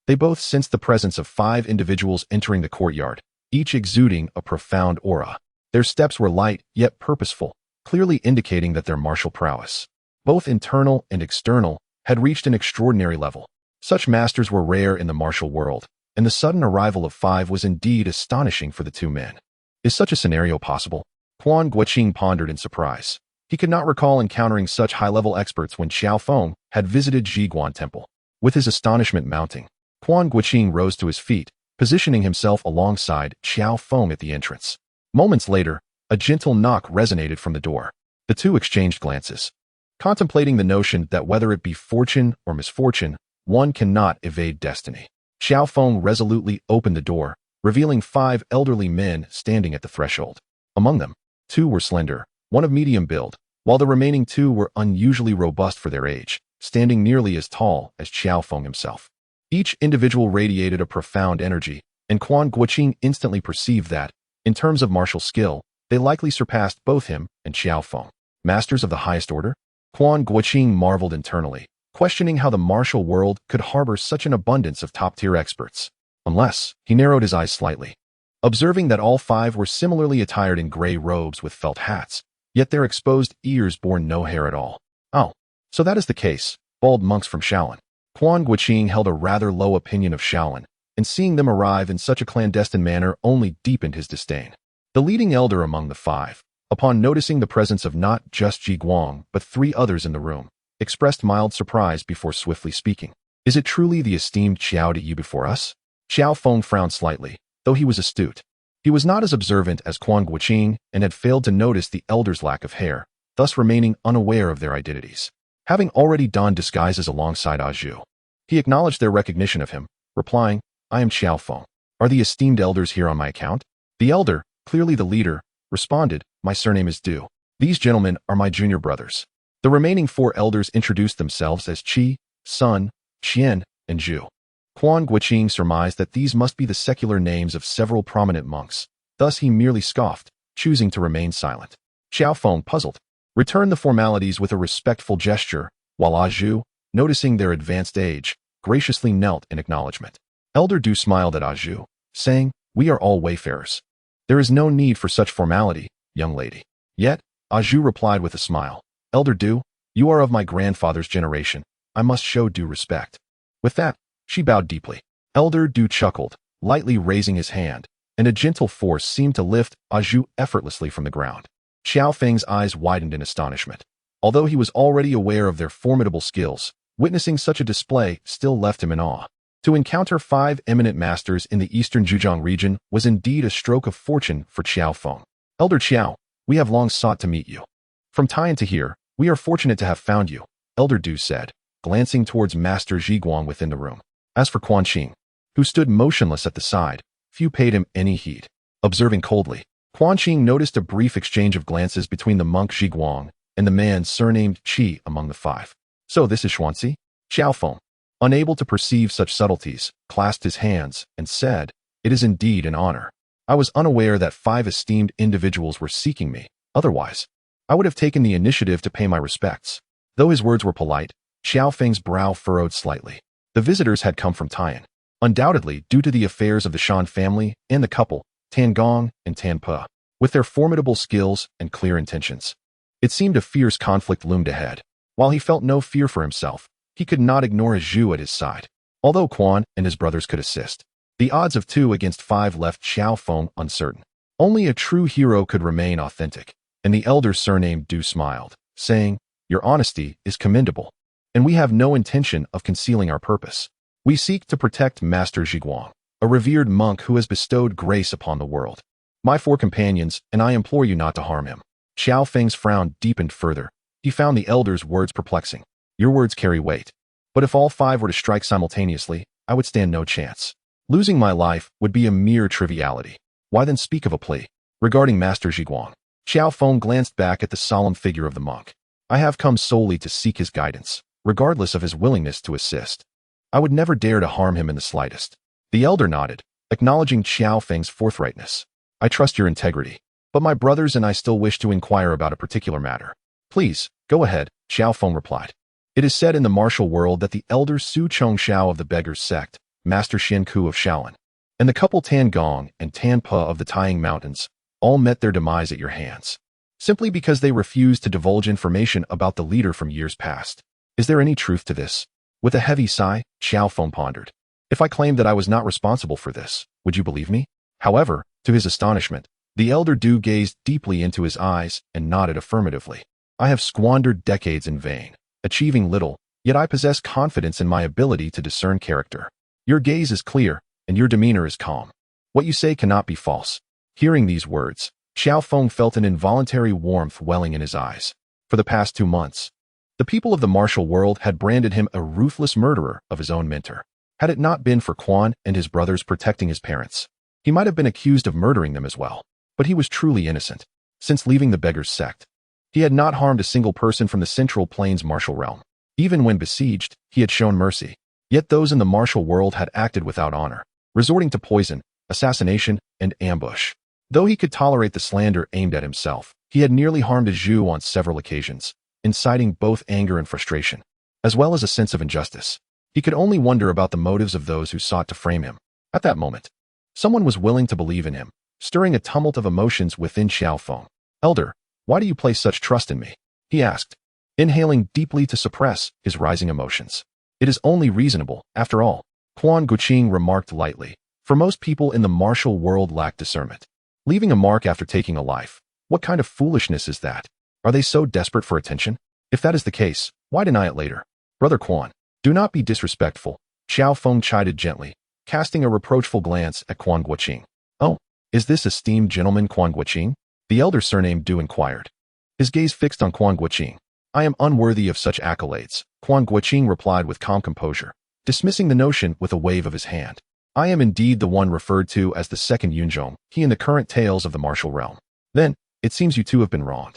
They both sensed the presence of 5 individuals entering the courtyard, each exuding a profound aura. Their steps were light, yet purposeful, clearly indicating that their martial prowess, both internal and external, had reached an extraordinary level. Such masters were rare in the martial world, and the sudden arrival of 5 was indeed astonishing for the two men. Is such a scenario possible? Quan Guanqing pondered in surprise. He could not recall encountering such high-level experts when Qiao Feng had visited Zhiguan Temple. With his astonishment mounting, Quan Guanqing rose to his feet, positioning himself alongside Qiao Feng at the entrance. Moments later, a gentle knock resonated from the door. The two exchanged glances, contemplating the notion that whether it be fortune or misfortune, one cannot evade destiny. Qiao Feng resolutely opened the door, revealing 5 elderly men standing at the threshold. Among them, 2 were slender, one of medium build, while the remaining 2 were unusually robust for their age, standing nearly as tall as Qiao Feng himself. Each individual radiated a profound energy, and Quan Guanqing instantly perceived that, in terms of martial skill, they likely surpassed both him and Qiao Feng. Masters of the highest order? Quan Guanqing marveled internally, questioning how the martial world could harbor such an abundance of top-tier experts. Unless, he narrowed his eyes slightly, observing that all 5 were similarly attired in gray robes with felt hats, yet their exposed ears bore no hair at all. Oh, so that is the case, bald monks from Shaolin. Quan Guanqing held a rather low opinion of Shaolin, and seeing them arrive in such a clandestine manner only deepened his disdain. The leading elder among the 5, upon noticing the presence of not just Ji Guang but 3 others in the room, expressed mild surprise before swiftly speaking. Is it truly the esteemed Qiao Yu before us? Qiao Feng frowned slightly, though he was astute. He was not as observant as Quan Guanqing and had failed to notice the elder's lack of hair, thus remaining unaware of their identities. Having already donned disguises alongside Zhu, he acknowledged their recognition of him, replying, I am Qiao Feng. Are the esteemed elders here on my account? The elder, clearly the leader, responded, my surname is Du. These gentlemen are my junior brothers. The remaining 4 elders introduced themselves as Qi, Sun, Qian, and Zhu. Quan Guanqing surmised that these must be the secular names of several prominent monks, thus he merely scoffed, choosing to remain silent. Qiao Feng, puzzled, returned the formalities with a respectful gesture, while Zhu, noticing their advanced age, graciously knelt in acknowledgement. Elder Du smiled at Zhu, saying, we are all wayfarers. There is no need for such formality, young lady. Yet, Zhu replied with a smile, Elder Du, you are of my grandfather's generation. I must show due respect. With that, she bowed deeply. Elder Du chuckled, lightly raising his hand, and a gentle force seemed to lift Zhu effortlessly from the ground. Qiao Feng's eyes widened in astonishment. Although he was already aware of their formidable skills, witnessing such a display still left him in awe. To encounter 5 eminent masters in the eastern Zhejiang region was indeed a stroke of fortune for Qiao Feng. Elder Qiao, we have long sought to meet you. From Taiyan to here, we are fortunate to have found you, Elder Du said, glancing towards Master Zhiguang within the room. As for Quan Qing, who stood motionless at the side, few paid him any heed. Observing coldly, Quan Qing noticed a brief exchange of glances between the monk Zhiguang and the man surnamed Qi among the 5. So this is Xuanzi? Qiao Feng, unable to perceive such subtleties, clasped his hands and said, it is indeed an honor. I was unaware that 5 esteemed individuals were seeking me. Otherwise, I would have taken the initiative to pay my respects. Though his words were polite, Qiao Feng's brow furrowed slightly. The visitors had come from Taiyan, undoubtedly due to the affairs of the Shan family and the couple, Tan Gong and Tan Pe, with their formidable skills and clear intentions. It seemed a fierce conflict loomed ahead. While he felt no fear for himself, he could not ignore Zhu at his side. Although Quan and his brothers could assist, the odds of 2 against 5 left Qiao Feng uncertain. Only a true hero could remain authentic, and the elder surnamed Du smiled, saying, your honesty is commendable, and we have no intention of concealing our purpose. We seek to protect Master Zhiguang, a revered monk who has bestowed grace upon the world. My 4 companions, and I implore you not to harm him. Qiao Feng's frown deepened further. He found the elder's words perplexing. Your words carry weight. But if all 5 were to strike simultaneously, I would stand no chance. Losing my life would be a mere triviality. Why then speak of a plea? Regarding Master Zhiguang, Qiao Feng glanced back at the solemn figure of the monk. I have come solely to seek his guidance, regardless of his willingness to assist. I would never dare to harm him in the slightest. The elder nodded, acknowledging Qiao Feng's forthrightness. I trust your integrity, but my brothers and I still wish to inquire about a particular matter. Please, go ahead, Qiao Feng replied. It is said in the martial world that the elder Su Chongshao of the Beggars sect, Master Shen Ku of Shaolin, and the couple Tan Gong and Tan Pe of the Taiying Mountains all met their demise at your hands, simply because they refused to divulge information about the leader from years past. Is there any truth to this? With a heavy sigh, Qiao Feng pondered. If I claimed that I was not responsible for this, would you believe me? However, to his astonishment, The elder Du gazed deeply into his eyes and nodded affirmatively. I have squandered decades in vain, achieving little, yet I possess confidence in my ability to discern character. Your gaze is clear, and your demeanor is calm. What you say cannot be false. Hearing these words, Qiao Feng felt an involuntary warmth welling in his eyes. For the past 2 months, the people of the martial world had branded him a ruthless murderer of his own mentor. Had it not been for Quan and his brothers protecting his parents, he might have been accused of murdering them as well. But he was truly innocent. Since leaving the beggar's sect, he had not harmed a single person from the Central Plains martial realm. Even when besieged, he had shown mercy. Yet those in the martial world had acted without honor, resorting to poison, assassination, and ambush. Though he could tolerate the slander aimed at himself, he had nearly harmed a Zhu on several occasions, inciting both anger and frustration, as well as a sense of injustice. He could only wonder about the motives of those who sought to frame him. At that moment, someone was willing to believe in him, stirring a tumult of emotions within Qiao Feng. Elder, why do you place such trust in me? He asked, inhaling deeply to suppress his rising emotions. It is only reasonable, after all, Quan Guanqing remarked lightly, for most people in the martial world lack discernment. Leaving a mark after taking a life, what kind of foolishness is that? Are they so desperate for attention? If that is the case, why deny it later? Brother Quan, do not be disrespectful, Qiao Feng chided gently, casting a reproachful glance at Quan Guanqing. Oh, is this esteemed gentleman Quan Guanqing? The elder surnamed Du inquired. His gaze fixed on Quan Guanqing. I am unworthy of such accolades, Quan Guanqing replied with calm composure, dismissing the notion with a wave of his hand. I am indeed the one referred to as the second Yunzhong, he in the current tales of the martial realm. Then, it seems you two have been wronged.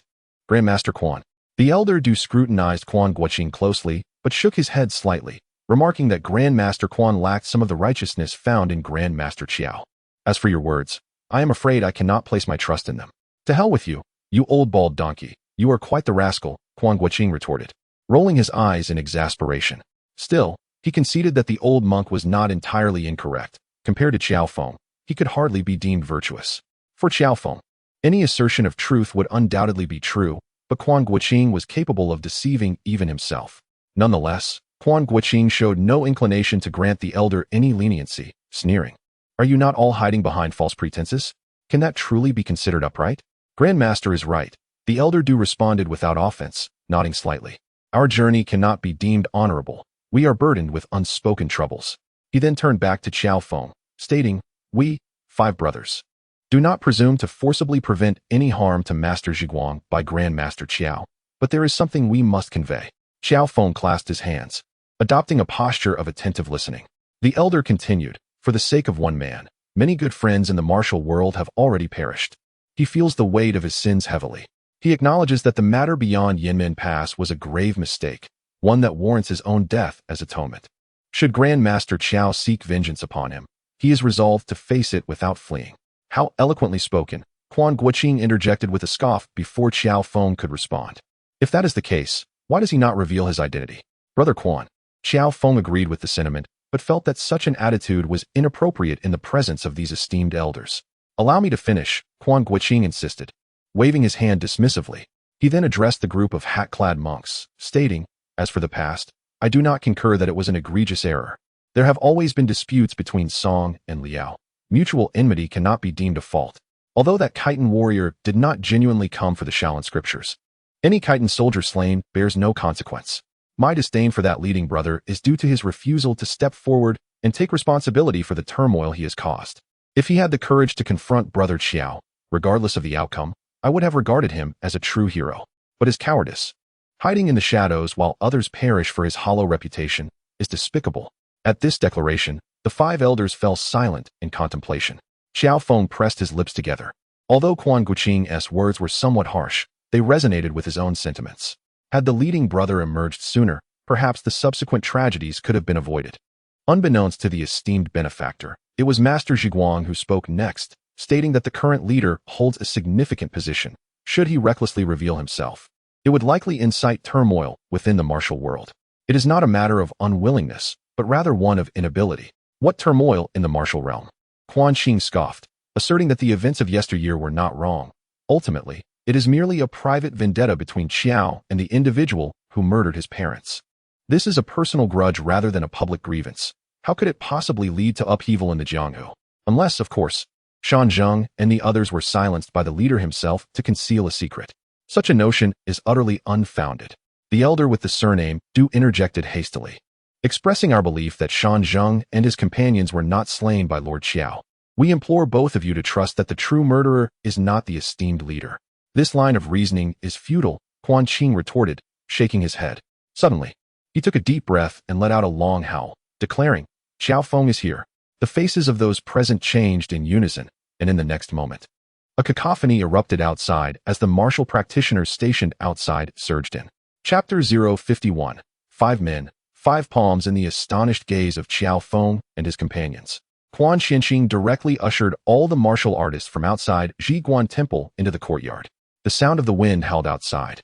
Grandmaster Quan. The elder Du scrutinized Quan Guanqing closely, but shook his head slightly, remarking that Grandmaster Quan lacked some of the righteousness found in Grandmaster Qiao. As for your words, I am afraid I cannot place my trust in them. To hell with you, you old bald donkey. You are quite the rascal, Quan Guanqing retorted, rolling his eyes in exasperation. Still, he conceded that the old monk was not entirely incorrect. Compared to Qiao Feng, he could hardly be deemed virtuous. For Qiao Feng, any assertion of truth would undoubtedly be true, but Quan Guanqing was capable of deceiving even himself. Nonetheless, Quan Guanqing showed no inclination to grant the elder any leniency, sneering. Are you not all hiding behind false pretenses? Can that truly be considered upright? Grandmaster is right, the elder Du responded without offense, nodding slightly. Our journey cannot be deemed honorable. We are burdened with unspoken troubles. He then turned back to Qiao Feng, stating, we, 5 brothers, do not presume to forcibly prevent any harm to Master Zhiguang by Grandmaster Qiao, but there is something we must convey. Qiao Feng clasped his hands, adopting a posture of attentive listening. The elder continued, for the sake of one man, many good friends in the martial world have already perished. He feels the weight of his sins heavily. He acknowledges that the matter beyond Yinmen Pass was a grave mistake, one that warrants his own death as atonement. Should Grandmaster Qiao seek vengeance upon him, he is resolved to face it without fleeing. How eloquently spoken, Quan Guanqing interjected with a scoff before Qiao Feng could respond. If that is the case, why does he not reveal his identity? Brother Quan. Qiao Feng agreed with the sentiment, but felt that such an attitude was inappropriate in the presence of these esteemed elders. Allow me to finish, Quan Guanqing insisted, waving his hand dismissively. He then addressed the group of hat-clad monks, stating, as for the past, I do not concur that it was an egregious error. There have always been disputes between Song and Liao. Mutual enmity cannot be deemed a fault, although that Khitan warrior did not genuinely come for the Shaolin scriptures. Any Khitan soldier slain bears no consequence. My disdain for that leading brother is due to his refusal to step forward and take responsibility for the turmoil he has caused. If he had the courage to confront Brother Qiao, regardless of the outcome, I would have regarded him as a true hero. But his cowardice, hiding in the shadows while others perish for his hollow reputation, is despicable. At this declaration, the 5 elders fell silent in contemplation. Qiao Feng pressed his lips together. Although Quan Guanqing's words were somewhat harsh, they resonated with his own sentiments. Had the leading brother emerged sooner, perhaps the subsequent tragedies could have been avoided. Unbeknownst to the esteemed benefactor, it was Master Zhiguang who spoke next, stating that the current leader holds a significant position. Should he recklessly reveal himself, it would likely incite turmoil within the martial world. It is not a matter of unwillingness, but rather one of inability. What turmoil in the martial realm? Quan Guanqing scoffed, asserting that the events of yesteryear were not wrong. Ultimately, it is merely a private vendetta between Qiao and the individual who murdered his parents. This is a personal grudge rather than a public grievance. How could it possibly lead to upheaval in the Jianghu? Unless, of course, Shan Zheng and the others were silenced by the leader himself to conceal a secret. Such a notion is utterly unfounded. The elder with the surname Du interjected hastily, expressing our belief that Shan Zheng and his companions were not slain by Lord Qiao. We implore both of you to trust that the true murderer is not the esteemed leader. This line of reasoning is futile, Quan Guanqing retorted, shaking his head. Suddenly, he took a deep breath and let out a long howl, declaring, Qiao Feng is here. The faces of those present changed in unison, and in the next moment, a cacophony erupted outside as the martial practitioners stationed outside surged in. Chapter 051. 5 Men, 5 Palms in the astonished gaze of Qiao Feng and his companions. Quan Guanqing directly ushered all the martial artists from outside Zhiguan Temple into the courtyard. The sound of the wind howled outside,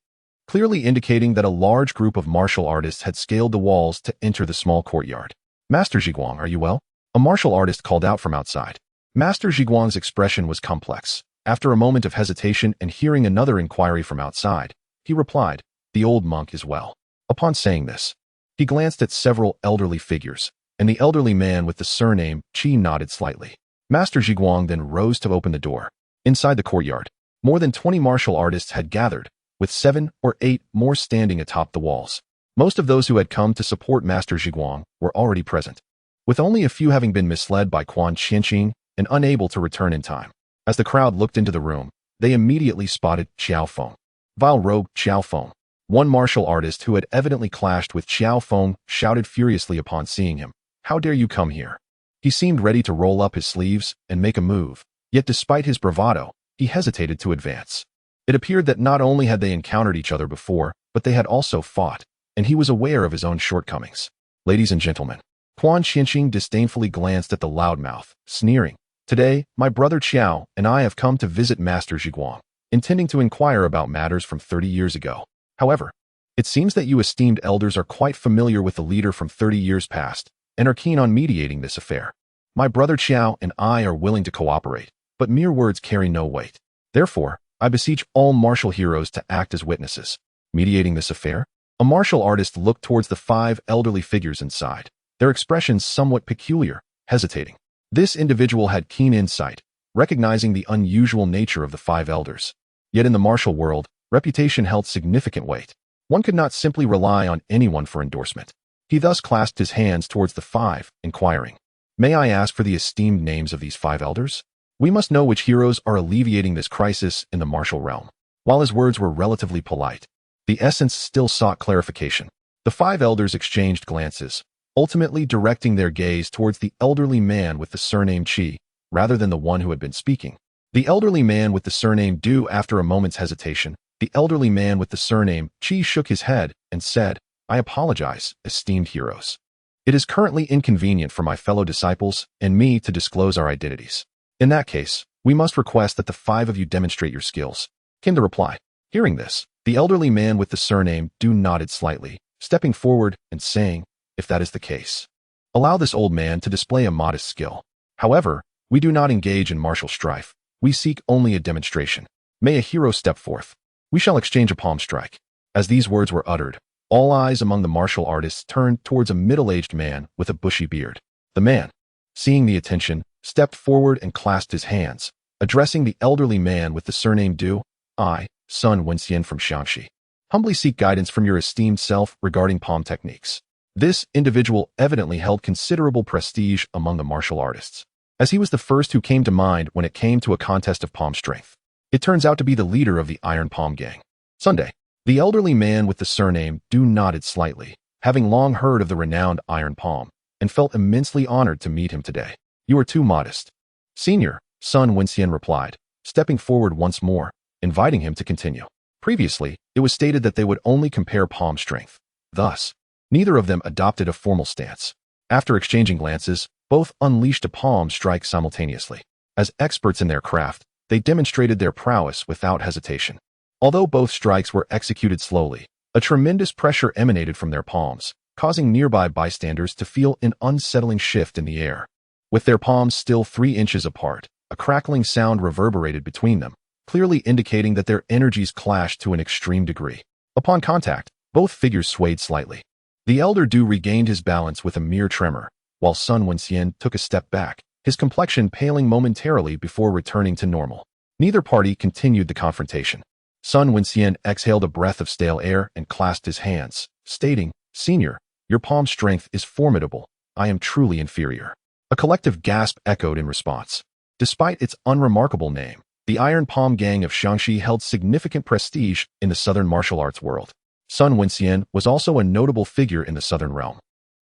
clearly indicating that a large group of martial artists had scaled the walls to enter the small courtyard. Master Zhiguang, are you well? A martial artist called out from outside. Master Zhiguang's expression was complex. After a moment of hesitation and hearing another inquiry from outside, he replied, the old monk is well. Upon saying this, he glanced at several elderly figures, and the elderly man with the surname Qi nodded slightly. Master Zhiguang then rose to open the door. Inside the courtyard, more than 20 martial artists had gathered, with 7 or 8 more standing atop the walls. Most of those who had come to support Master Zhiguang were already present, with only a few having been misled by Quan Guanqing and unable to return in time. As the crowd looked into the room, they immediately spotted Qiao Feng. Vile rogue Qiao Feng. One martial artist who had evidently clashed with Qiao Feng shouted furiously upon seeing him, how dare you come here? He seemed ready to roll up his sleeves and make a move, yet despite his bravado, he hesitated to advance. It appeared that not only had they encountered each other before, but they had also fought, and he was aware of his own shortcomings. Ladies and gentlemen, Quan Guanqing disdainfully glanced at the loudmouth, sneering, today, my brother Qiao and I have come to visit Master Zhiguang, intending to inquire about matters from 30 years ago. However, it seems that you esteemed elders are quite familiar with the leader from 30 years past, and are keen on mediating this affair. My brother Qiao and I are willing to cooperate, but mere words carry no weight. Therefore, I beseech all martial heroes to act as witnesses. Mediating this affair? A martial artist looked towards the 5 elderly figures inside, their expressions somewhat peculiar, hesitating. This individual had keen insight, recognizing the unusual nature of the 5 elders. Yet in the martial world, reputation held significant weight. One could not simply rely on anyone for endorsement. He thus clasped his hands towards the 5, inquiring, may I ask for the esteemed names of these 5 elders? We must know which heroes are alleviating this crisis in the martial realm. While his words were relatively polite, the essence still sought clarification. The 5 elders exchanged glances, ultimately directing their gaze towards the elderly man with the surname Qi, rather than the one who had been speaking. The elderly man with the surname Du, after a moment's hesitation, the elderly man with the surname Qi shook his head and said, I apologize, esteemed heroes. It is currently inconvenient for my fellow disciples and me to disclose our identities. In that case, we must request that the 5 of you demonstrate your skills, came the reply. Hearing this, the elderly man with the surname Du nodded slightly, stepping forward and saying, if that is the case, allow this old man to display a modest skill. However, we do not engage in martial strife. We seek only a demonstration. May a hero step forth. We shall exchange a palm strike. As these words were uttered, all eyes among the martial artists turned towards a middle-aged man with a bushy beard. The man, seeing the attention, stepped forward and clasped his hands, addressing the elderly man with the surname Du. I, Sun Wenxian from Shaanxi, humbly seek guidance from your esteemed self regarding palm techniques. This individual evidently held considerable prestige among the martial artists, as he was the first who came to mind when it came to a contest of palm strength. It turns out to be the leader of the Iron Palm Gang. Sunday. The elderly man with the surname Du nodded slightly, having long heard of the renowned Iron Palm, and felt immensely honored to meet him today. You are too modest. Senior, Sun Wenxian replied, stepping forward once more, inviting him to continue. Previously, it was stated that they would only compare palm strength. Thus, neither of them adopted a formal stance. After exchanging glances, both unleashed a palm strike simultaneously. As experts in their craft, they demonstrated their prowess without hesitation. Although both strikes were executed slowly, a tremendous pressure emanated from their palms, causing nearby bystanders to feel an unsettling shift in the air. With their palms still 3 inches apart, a crackling sound reverberated between them, clearly indicating that their energies clashed to an extreme degree. Upon contact, both figures swayed slightly. The elder Du regained his balance with a mere tremor, while Sun Wenxian took a step back, his complexion paling momentarily before returning to normal. Neither party continued the confrontation. Sun Wenxian exhaled a breath of stale air and clasped his hands, stating, "Senior, your palm strength is formidable. I am truly inferior." A collective gasp echoed in response. Despite its unremarkable name, the Iron Palm Gang of Xiangxi held significant prestige in the southern martial arts world. Sun Wenxian was also a notable figure in the southern realm,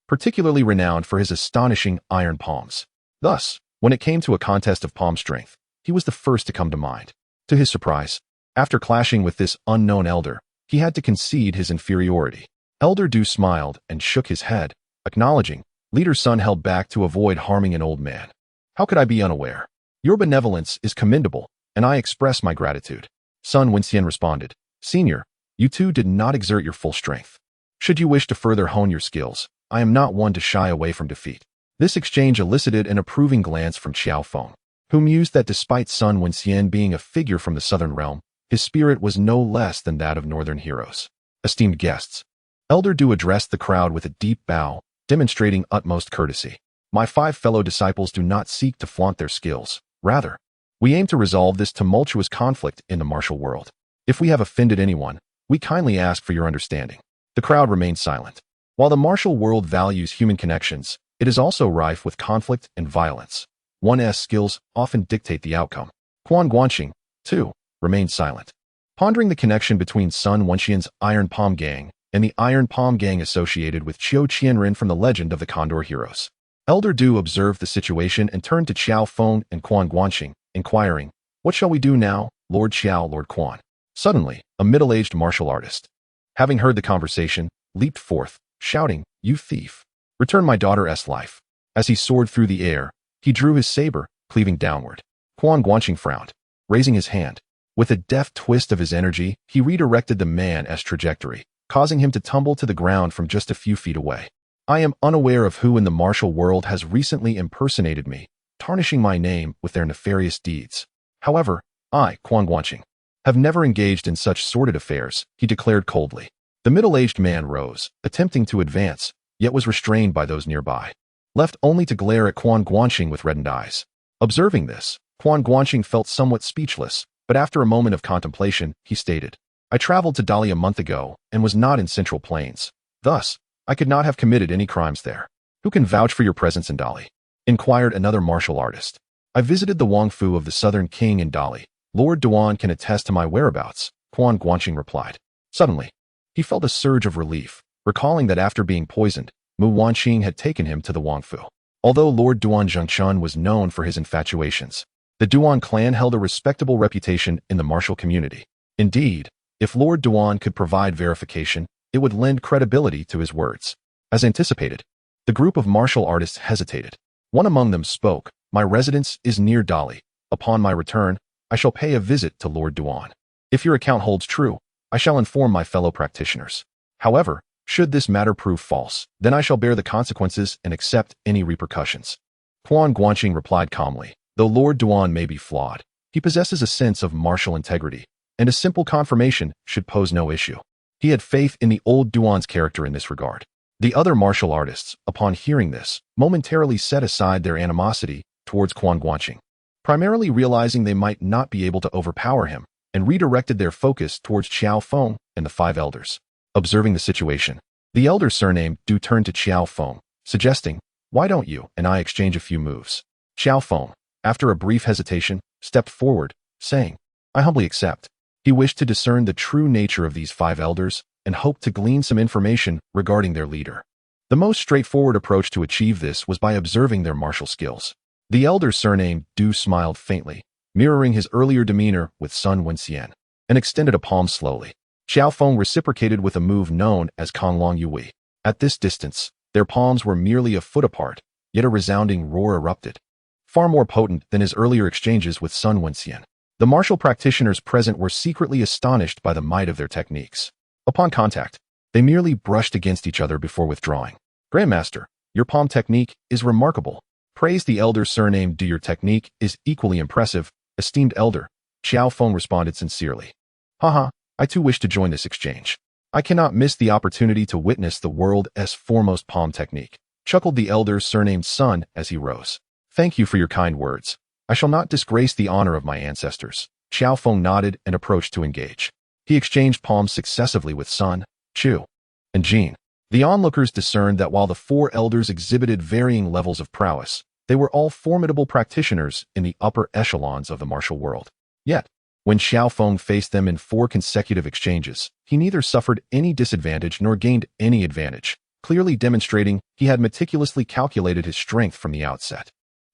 particularly renowned for his astonishing iron palms. Thus, when it came to a contest of palm strength, he was the first to come to mind. To his surprise, after clashing with this unknown elder, he had to concede his inferiority. Elder Du smiled and shook his head, acknowledging, "Leader Sun held back to avoid harming an old man. How could I be unaware? Your benevolence is commendable, and I express my gratitude." Sun Wenxian responded, "Senior, you two did not exert your full strength. Should you wish to further hone your skills, I am not one to shy away from defeat." This exchange elicited an approving glance from Qiao Feng, who mused that despite Sun Wenxian being a figure from the southern realm, his spirit was no less than that of northern heroes. Esteemed guests, Elder Du addressed the crowd with a deep bow, demonstrating utmost courtesy. "My 5 fellow disciples do not seek to flaunt their skills. Rather, we aim to resolve this tumultuous conflict in the martial world. If we have offended anyone, we kindly ask for your understanding." The crowd remained silent. While the martial world values human connections, it is also rife with conflict and violence. One's skills often dictate the outcome. Quan Guanqing, too, remained silent, pondering the connection between Sun Wenxian's Iron Palm Gang and the Iron Palm Gang associated with Qiao Qianren from the legend of the Condor Heroes. Elder Du observed the situation and turned to Qiao Feng and Quan Guanqing, inquiring, "What shall we do now, Lord Qiao, Lord Quan?" Suddenly, a middle-aged martial artist, having heard the conversation, leaped forth, shouting, "You thief! Return my daughter's life." As he soared through the air, he drew his saber, cleaving downward. Quan Guanqing frowned, raising his hand. With a deft twist of his energy, he redirected the man's trajectory, causing him to tumble to the ground from just a few feet away. "I am unaware of who in the martial world has recently impersonated me, tarnishing my name with their nefarious deeds. However, I, Quan Guanqing, have never engaged in such sordid affairs," he declared coldly. The middle-aged man rose, attempting to advance, yet was restrained by those nearby, left only to glare at Quan Guanqing with reddened eyes. Observing this, Quan Guanqing felt somewhat speechless, but after a moment of contemplation, he stated, "I traveled to Dali a month ago and was not in Central Plains. Thus, I could not have committed any crimes there." "Who can vouch for your presence in Dali?" inquired another martial artist. "I visited the Wangfu of the Southern King in Dali. Lord Duan can attest to my whereabouts," Quan Guanqing replied. Suddenly, he felt a surge of relief, recalling that after being poisoned, Mu Wanqing had taken him to the Wangfu. Although Lord Duan Zhengchun was known for his infatuations, the Duan clan held a respectable reputation in the martial community. Indeed, if Lord Duan could provide verification, it would lend credibility to his words. As anticipated, the group of martial artists hesitated. One among them spoke, "My residence is near Dali. Upon my return, I shall pay a visit to Lord Duan. If your account holds true, I shall inform my fellow practitioners. However, should this matter prove false, then I shall bear the consequences and accept any repercussions." Quan Guanqing replied calmly, "Though Lord Duan may be flawed, he possesses a sense of martial integrity, and a simple confirmation should pose no issue." He had faith in the old Duan's character in this regard. The other martial artists, upon hearing this, momentarily set aside their animosity towards Quan Guanqing, primarily realizing they might not be able to overpower him, and redirected their focus towards Qiao Feng and the 5 elders. Observing the situation, the elder surnamed Du turned to Qiao Feng, suggesting, "Why don't you and I exchange a few moves?" Qiao Feng, after a brief hesitation, stepped forward, saying, "I humbly accept." He wished to discern the true nature of these 5 elders and hoped to glean some information regarding their leader. The most straightforward approach to achieve this was by observing their martial skills. The elder surnamed Du smiled faintly, mirroring his earlier demeanor with Sun Wenxian, and extended a palm slowly. Qiao Feng reciprocated with a move known as Konglong Yui. At this distance, their palms were merely a foot apart, yet a resounding roar erupted, far more potent than his earlier exchanges with Sun Wenxian. The martial practitioners present were secretly astonished by the might of their techniques. Upon contact, they merely brushed against each other before withdrawing. "Grandmaster, your palm technique is remarkable," praised the elder surnamed Du. "Your technique is equally impressive, esteemed elder," Qiao Feng responded sincerely. "Haha, I too wish to join this exchange. I cannot miss the opportunity to witness the world's foremost palm technique," chuckled the elder surnamed Sun as he rose. Thank you for your kind words. I shall not disgrace the honor of my ancestors. Qiao Feng nodded and approached to engage. He exchanged palms successively with Sun, Chu, and Jin. The onlookers discerned that while the four elders exhibited varying levels of prowess, they were all formidable practitioners in the upper echelons of the martial world. Yet, when Qiao Feng faced them in 4 consecutive exchanges, he neither suffered any disadvantage nor gained any advantage, clearly demonstrating he had meticulously calculated his strength from the outset.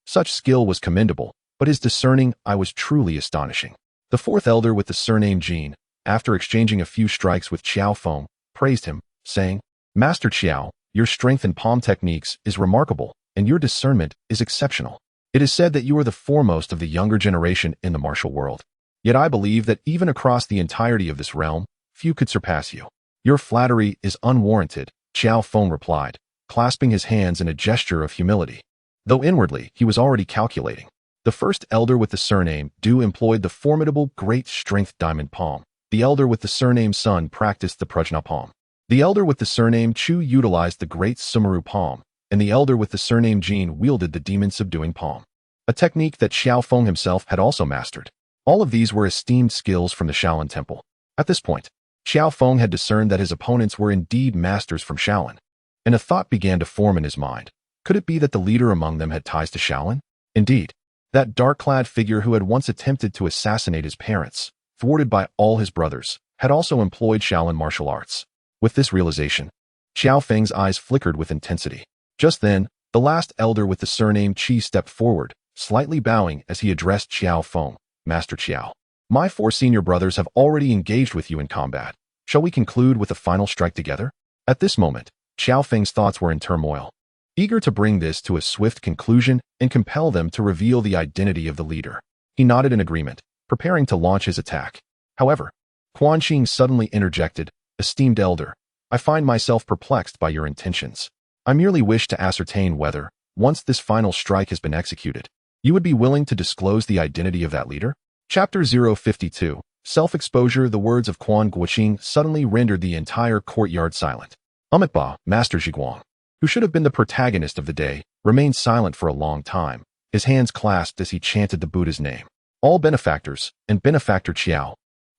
Such skill was commendable, but his discerning eye was truly astonishing. The 4th elder with the surname Jin, after exchanging a few strikes with Qiao Feng, praised him, saying, "Master Qiao, your strength in palm techniques is remarkable, and your discernment is exceptional. It is said that you are the foremost of the younger generation in the martial world. Yet I believe that even across the entirety of this realm, few could surpass you." "Your flattery is unwarranted," Qiao Feng replied, clasping his hands in a gesture of humility. Though inwardly he was already calculating. The 1st elder with the surname Du employed the formidable great strength diamond palm. The elder with the surname Sun practiced the prajna palm. The elder with the surname Chu utilized the great Sumeru palm, and the elder with the surname Jin wielded the demon subduing palm, a technique that Qiao Feng himself had also mastered. All of these were esteemed skills from the Shaolin Temple. At this point, Qiao Feng had discerned that his opponents were indeed masters from Shaolin, and a thought began to form in his mind. Could it be that the leader among them had ties to Shaolin? Indeed, that dark-clad figure who had once attempted to assassinate his parents, thwarted by all his brothers, had also employed Shaolin martial arts. With this realization, Qiao Feng's eyes flickered with intensity. Just then, the last elder with the surname Qi stepped forward, slightly bowing as he addressed Qiao Feng. "Master Qiao, my 4 senior brothers have already engaged with you in combat. Shall we conclude with a final strike together?" At this moment, Qiao Feng's thoughts were in turmoil, eager to bring this to a swift conclusion and compel them to reveal the identity of the leader. He nodded in agreement, preparing to launch his attack. However, Quan Guanqing suddenly interjected, "Esteemed elder, I find myself perplexed by your intentions. I merely wish to ascertain whether, once this final strike has been executed, you would be willing to disclose the identity of that leader?" Chapter 052, Self-Exposure. The words of Quan Guanqing suddenly rendered the entire courtyard silent. Amitabha, Master Zhiguang, who should have been the protagonist of the day, remained silent for a long time, his hands clasped as he chanted the Buddha's name. All benefactors, and benefactor Qiao.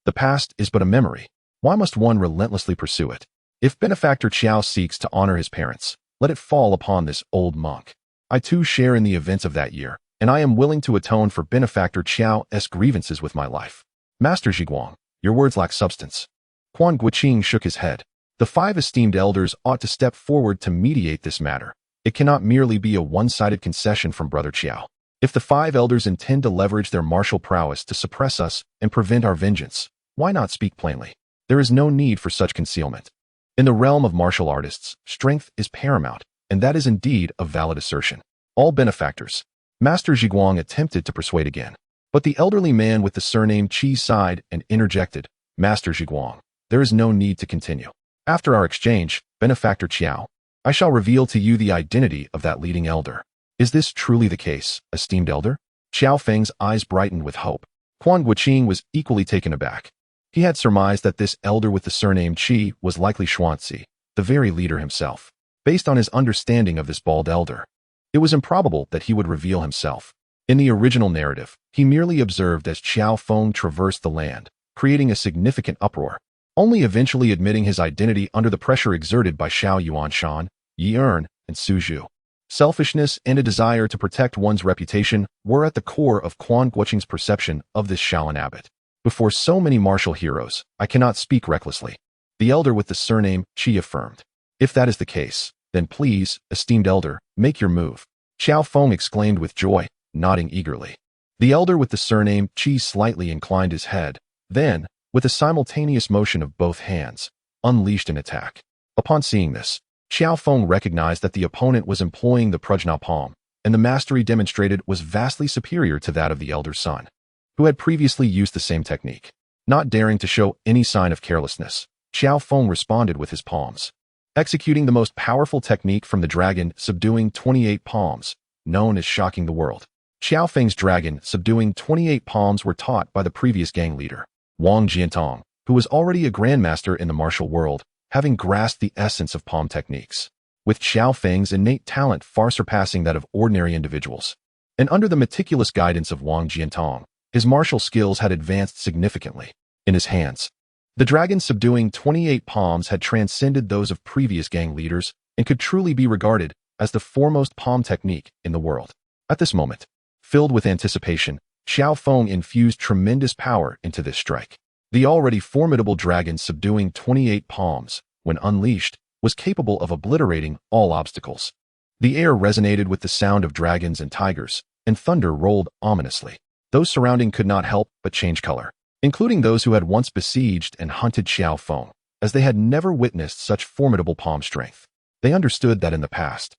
The past is but a memory. Why must one relentlessly pursue it? If benefactor Qiao seeks to honor his parents, let it fall upon this old monk. I too share in the events of that year, and I am willing to atone for benefactor Qiao's grievances with my life. Master Zhiguang, your words lack substance. Quan Guanqing shook his head. The 5 esteemed elders ought to step forward to mediate this matter. It cannot merely be a one-sided concession from Brother Qiao. If the 5 elders intend to leverage their martial prowess to suppress us and prevent our vengeance, why not speak plainly? There is no need for such concealment. In the realm of martial artists, strength is paramount, and that is indeed a valid assertion. All benefactors. Master Zhiguang attempted to persuade again, but the elderly man with the surname Qi sighed and interjected, "Master Zhiguang, there is no need to continue. After our exchange, benefactor Qiao, I shall reveal to you the identity of that leading elder." "Is this truly the case, esteemed elder?" Qiao Feng's eyes brightened with hope. Quan Guanqing was equally taken aback. He had surmised that this elder with the surname Qi was likely Xuanzi, the very leader himself. Based on his understanding of this bald elder, it was improbable that he would reveal himself. In the original narrative, he merely observed as Qiao Feng traversed the land, creating a significant uproar, only eventually admitting his identity under the pressure exerted by Xiao Yuanshan, Yi Ern, and Su Zhu. Selfishness and a desire to protect one's reputation were at the core of Quan Guanqing's perception of this Shaolin abbot. Before so many martial heroes, I cannot speak recklessly, the elder with the surname Qi affirmed. If that is the case, then please, esteemed elder, make your move. Qiao Feng exclaimed with joy, nodding eagerly. The elder with the surname Qi slightly inclined his head, then, with a simultaneous motion of both hands, unleashed an attack. Upon seeing this, Qiao Feng recognized that the opponent was employing the prajna palm, and the mastery demonstrated was vastly superior to that of the elder son, who had previously used the same technique. Not daring to show any sign of carelessness, Qiao Feng responded with his palms, executing the most powerful technique from the Dragon Subduing 28 Palms, known as Shocking the World. Qiao Feng's Dragon Subduing 28 Palms were taught by the previous gang leader, Wang Jiantong, who was already a grandmaster in the martial world, having grasped the essence of palm techniques, with Qiao Feng's innate talent far surpassing that of ordinary individuals. and under the meticulous guidance of Wang Jiantong, his martial skills had advanced significantly. In his hands, the Dragon Subduing 28 Palms had transcended those of previous gang leaders and could truly be regarded as the foremost palm technique in the world. At this moment, filled with anticipation, Qiao Feng infused tremendous power into this strike. The already formidable Dragon Subduing 28 Palms, when unleashed, was capable of obliterating all obstacles. The air resonated with the sound of dragons and tigers, and thunder rolled ominously. Those surrounding could not help but change color, including those who had once besieged and hunted Qiao Feng, as they had never witnessed such formidable palm strength. They understood that in the past,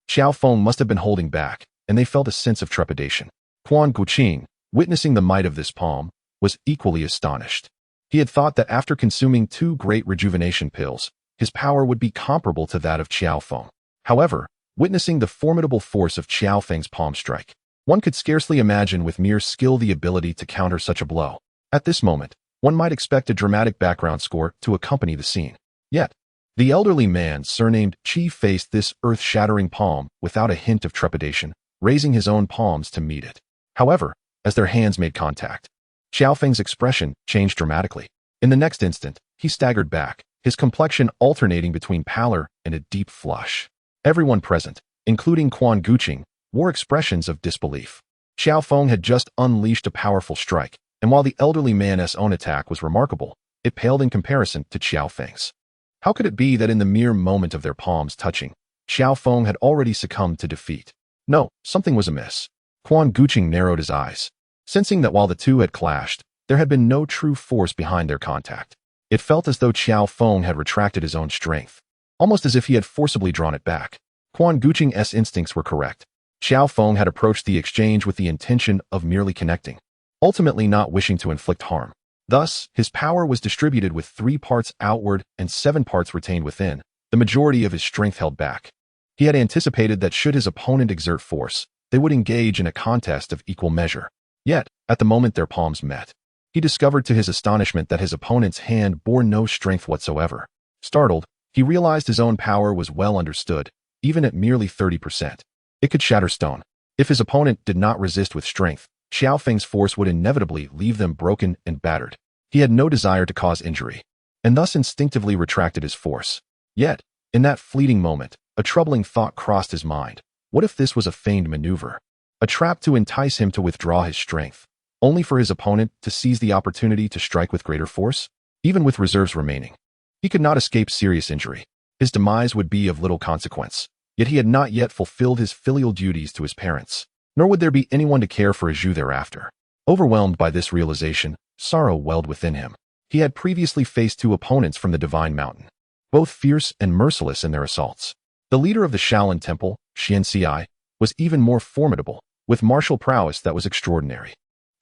Qiao Feng must have been holding back, and they felt a sense of trepidation. Quan Guanqing, witnessing the might of this palm, was equally astonished. He had thought that after consuming 2 great rejuvenation pills, his power would be comparable to that of Qiao Feng. However, witnessing the formidable force of Qiao Feng's palm strike, one could scarcely imagine with mere skill the ability to counter such a blow. At this moment, one might expect a dramatic background score to accompany the scene. Yet, the elderly man surnamed Qi faced this earth-shattering palm without a hint of trepidation, raising his own palms to meet it. However, as their hands made contact, Qiao Feng's expression changed dramatically. In the next instant, he staggered back, his complexion alternating between pallor and a deep flush. Everyone present, including Quan Guanqing, wore expressions of disbelief. Qiao Feng had just unleashed a powerful strike, and while the elderly man's own attack was remarkable, it paled in comparison to Qiao Feng's. How could it be that in the mere moment of their palms touching, Qiao Feng had already succumbed to defeat? No, something was amiss. Quan Guanqing narrowed his eyes, sensing that while the two had clashed, there had been no true force behind their contact. It felt as though Qiao Feng had retracted his own strength, almost as if he had forcibly drawn it back. Quan Guanqing's instincts were correct. Qiao Feng had approached the exchange with the intention of merely connecting, ultimately not wishing to inflict harm. Thus, his power was distributed with 3 parts outward and 7 parts retained within, the majority of his strength held back. He had anticipated that should his opponent exert force, they would engage in a contest of equal measure. Yet, at the moment their palms met, he discovered to his astonishment that his opponent's hand bore no strength whatsoever. Startled, he realized his own power was well understood, even at merely 30%. It could shatter stone. If his opponent did not resist with strength, Qiao Feng's force would inevitably leave them broken and battered. He had no desire to cause injury, and thus instinctively retracted his force. Yet, in that fleeting moment, a troubling thought crossed his mind. What if this was a feigned maneuver? A trap to entice him to withdraw his strength, only for his opponent to seize the opportunity to strike with greater force? Even with reserves remaining, he could not escape serious injury. His demise would be of little consequence, yet he had not yet fulfilled his filial duties to his parents, nor would there be anyone to care for Zhu thereafter. Overwhelmed by this realization, sorrow welled within him. He had previously faced 2 opponents from the Divine Mountain, both fierce and merciless in their assaults. The leader of the Shaolin Temple, Xianxi, was even more formidable, with martial prowess that was extraordinary.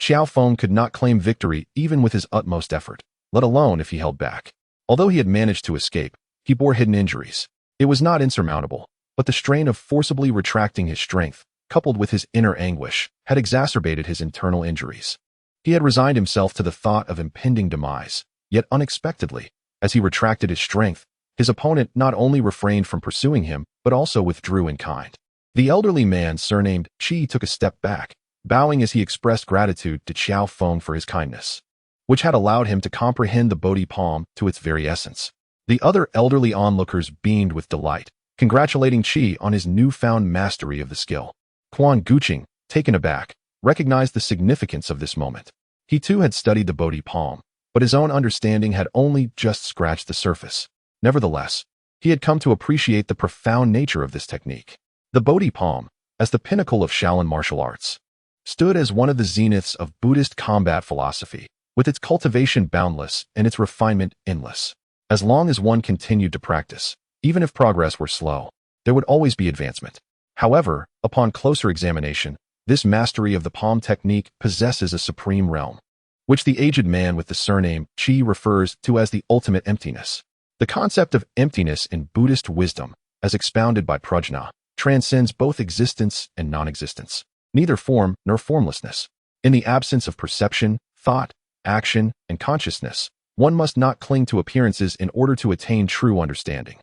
Qiao Feng could not claim victory even with his utmost effort, let alone if he held back. Although he had managed to escape, he bore hidden injuries. It was not insurmountable, but the strain of forcibly retracting his strength, coupled with his inner anguish, had exacerbated his internal injuries. He had resigned himself to the thought of impending demise, yet unexpectedly, as he retracted his strength, his opponent not only refrained from pursuing him, but also withdrew in kind. The elderly man surnamed Qi took a step back, bowing as he expressed gratitude to Qiao Feng for his kindness, which had allowed him to comprehend the Bodhi palm to its very essence. The other elderly onlookers beamed with delight, congratulating Qi on his newfound mastery of the skill. Quan Guanqing, taken aback, recognized the significance of this moment. He too had studied the Bodhi palm, but his own understanding had only just scratched the surface. Nevertheless, he had come to appreciate the profound nature of this technique. The Bodhi palm, as the pinnacle of Shaolin martial arts, stood as one of the zeniths of Buddhist combat philosophy, with its cultivation boundless and its refinement endless. As long as one continued to practice, even if progress were slow, there would always be advancement. However, upon closer examination, this mastery of the palm technique possesses a supreme realm, which the aged man with the surname Qi refers to as the ultimate emptiness. The concept of emptiness in Buddhist wisdom, as expounded by Prajna, transcends both existence and non-existence, neither form nor formlessness. In the absence of perception, thought, action, and consciousness, one must not cling to appearances in order to attain true understanding.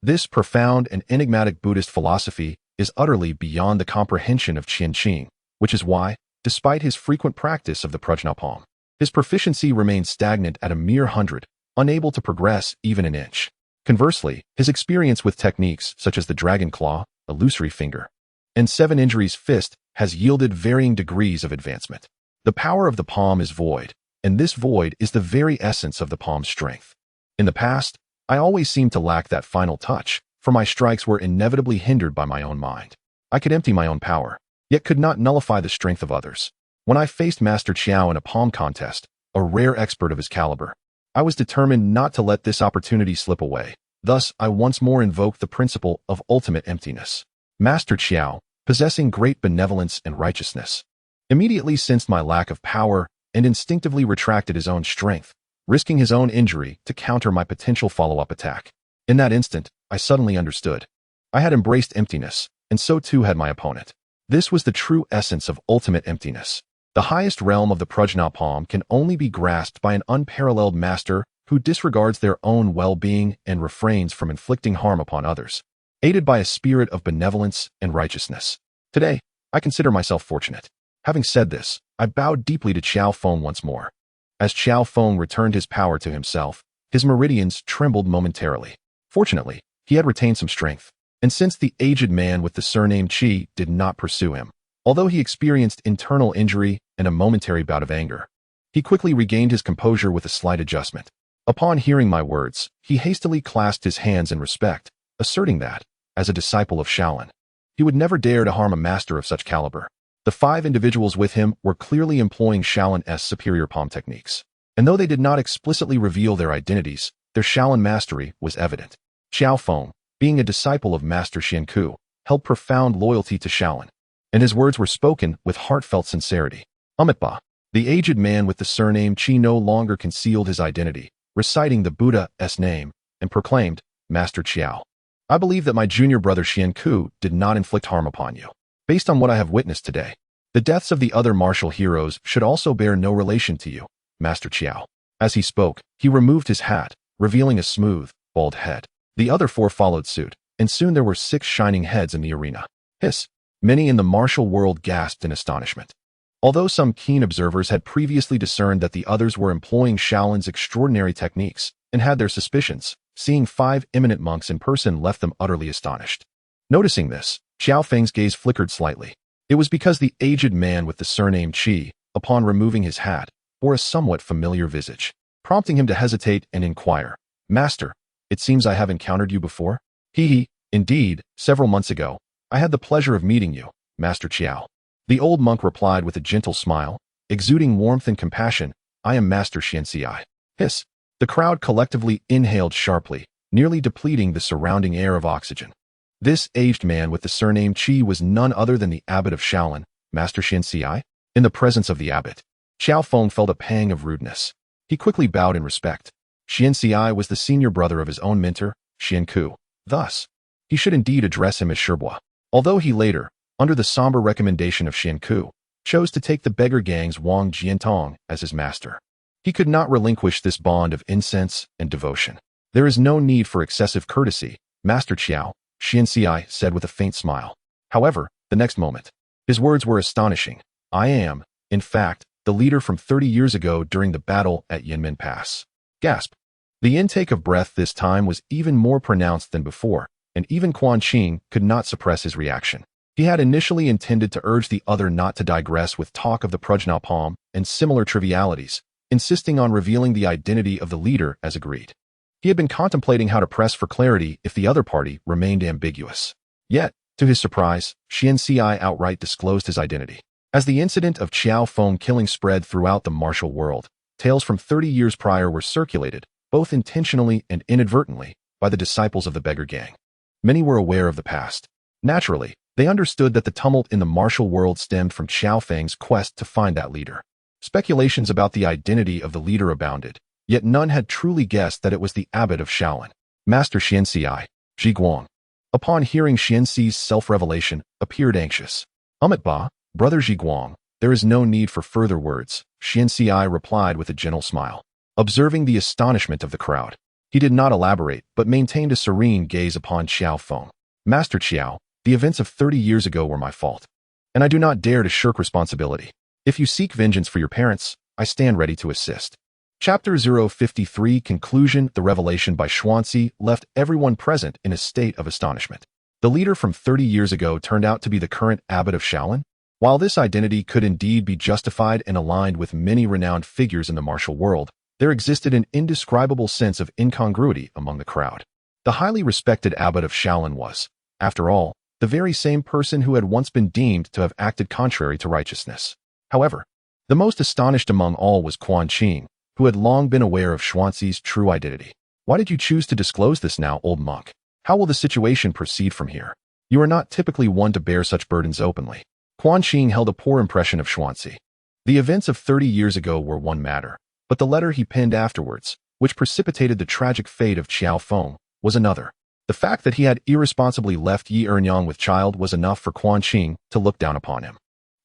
This profound and enigmatic Buddhist philosophy is utterly beyond the comprehension of Qianqing, which is why, despite his frequent practice of the Prajna palm, his proficiency remained stagnant at a mere 100, unable to progress even an inch. Conversely, his experience with techniques such as the Dragon Claw, Illusory Finger, and Seven Injuries Fist has yielded varying degrees of advancement. The power of the palm is void, and this void is the very essence of the palm's strength. In the past, I always seemed to lack that final touch, for my strikes were inevitably hindered by my own mind. I could empty my own power, yet could not nullify the strength of others. When I faced Master Qiao in a palm contest, a rare expert of his caliber, I was determined not to let this opportunity slip away. Thus, I once more invoked the principle of ultimate emptiness. Master Qiao, possessing great benevolence and righteousness, immediately sensed my lack of power and instinctively retracted his own strength, risking his own injury to counter my potential follow-up attack. In that instant, I suddenly understood. I had embraced emptiness, and so too had my opponent. This was the true essence of ultimate emptiness. The highest realm of the Prajna palm can only be grasped by an unparalleled master who disregards their own well-being and refrains from inflicting harm upon others, aided by a spirit of benevolence and righteousness. Today, I consider myself fortunate. Having said this, I bowed deeply to Qiao Feng once more. As Qiao Feng returned his power to himself, his meridians trembled momentarily. Fortunately, he had retained some strength, and since the aged man with the surname Qi did not pursue him, although he experienced internal injury and a momentary bout of anger, he quickly regained his composure with a slight adjustment. Upon hearing my words, he hastily clasped his hands in respect, asserting that, as a disciple of Shaolin, he would never dare to harm a master of such caliber. The 5 individuals with him were clearly employing Shaolin's superior palm techniques, and though they did not explicitly reveal their identities, their Shaolin mastery was evident. Qiao Feng, being a disciple of Master Xianku, held profound loyalty to Shaolin, and his words were spoken with heartfelt sincerity. Amitba, the aged man with the surname Qi, no longer concealed his identity, reciting the Buddha's name, and proclaimed, Master Qiao, I believe that my junior brother Xianku did not inflict harm upon you. Based on what I have witnessed today, the deaths of the other martial heroes should also bear no relation to you, Master Qiao. As he spoke, he removed his hat, revealing a smooth, bald head. The other 4 followed suit, and soon there were 6 shining heads in the arena. Hiss! Many in the martial world gasped in astonishment. Although some keen observers had previously discerned that the others were employing Shaolin's extraordinary techniques and had their suspicions, seeing 5 eminent monks in person left them utterly astonished. Noticing this, Qiao Feng's gaze flickered slightly. It was because the aged man with the surname Qi, upon removing his hat, bore a somewhat familiar visage, prompting him to hesitate and inquire, Master, it seems I have encountered you before? Indeed, several months ago, I had the pleasure of meeting you, Master Qiao. The old monk replied with a gentle smile, exuding warmth and compassion, I am Master Xianci. Hiss! The crowd collectively inhaled sharply, nearly depleting the surrounding air of oxygen. This aged man with the surname Qi was none other than the abbot of Shaolin, Master Xianci. In the presence of the abbot, Qiao Feng felt a pang of rudeness. He quickly bowed in respect. Xianci was the senior brother of his own mentor, Xianku. Thus, he should indeed address him as Shibua. Although he later, under the somber recommendation of Xianku, chose to take the beggar gang's Wang Jiantong as his master, he could not relinquish this bond of incense and devotion. There is no need for excessive courtesy, Master Qiao, Xianci said with a faint smile. However, the next moment, his words were astonishing. I am, in fact, the leader from 30 years ago during the battle at Yanmen Pass. Gasp. The intake of breath this time was even more pronounced than before, and even Quan Guanqing could not suppress his reaction. He had initially intended to urge the other not to digress with talk of the Prajna palm and similar trivialities, insisting on revealing the identity of the leader as agreed. He had been contemplating how to press for clarity if the other party remained ambiguous. Yet, to his surprise, Xianci outright disclosed his identity. As the incident of Qiao Feng killing spread throughout the martial world, tales from 30 years prior were circulated, both intentionally and inadvertently, by the disciples of the beggar gang. Many were aware of the past. Naturally, they understood that the tumult in the martial world stemmed from Qiao Feng's quest to find that leader. Speculations about the identity of the leader abounded, yet none had truly guessed that it was the abbot of Shaolin, Master Xianci, Zhiguang. Upon hearing Xianci's self-revelation, appeared anxious. Amitba, Brother Zhiguang, there is no need for further words, Xianci replied with a gentle smile. Observing the astonishment of the crowd, he did not elaborate but maintained a serene gaze upon Qiao Feng. Master Qiao, the events of 30 years ago were my fault. and I do not dare to shirk responsibility. If you seek vengeance for your parents, I stand ready to assist. Chapter 053 Conclusion. The revelation by Xuanzi left everyone present in a state of astonishment. The leader from 30 years ago turned out to be the current abbot of Shaolin? While this identity could indeed be justified and aligned with many renowned figures in the martial world, there existed an indescribable sense of incongruity among the crowd. The highly respected abbot of Shaolin was, after all, the very same person who had once been deemed to have acted contrary to righteousness. However, the most astonished among all was Quan Guanqing, who had long been aware of Xuanzi's true identity. Why did you choose to disclose this now, old monk? How will the situation proceed from here? You are not typically one to bear such burdens openly. Quan Guanqing held a poor impression of Xuanzi. The events of 30 years ago were one matter, but the letter he penned afterwards, which precipitated the tragic fate of Qiao Feng, was another. The fact that he had irresponsibly left Yi Ernyang with child was enough for Quan Guanqing to look down upon him.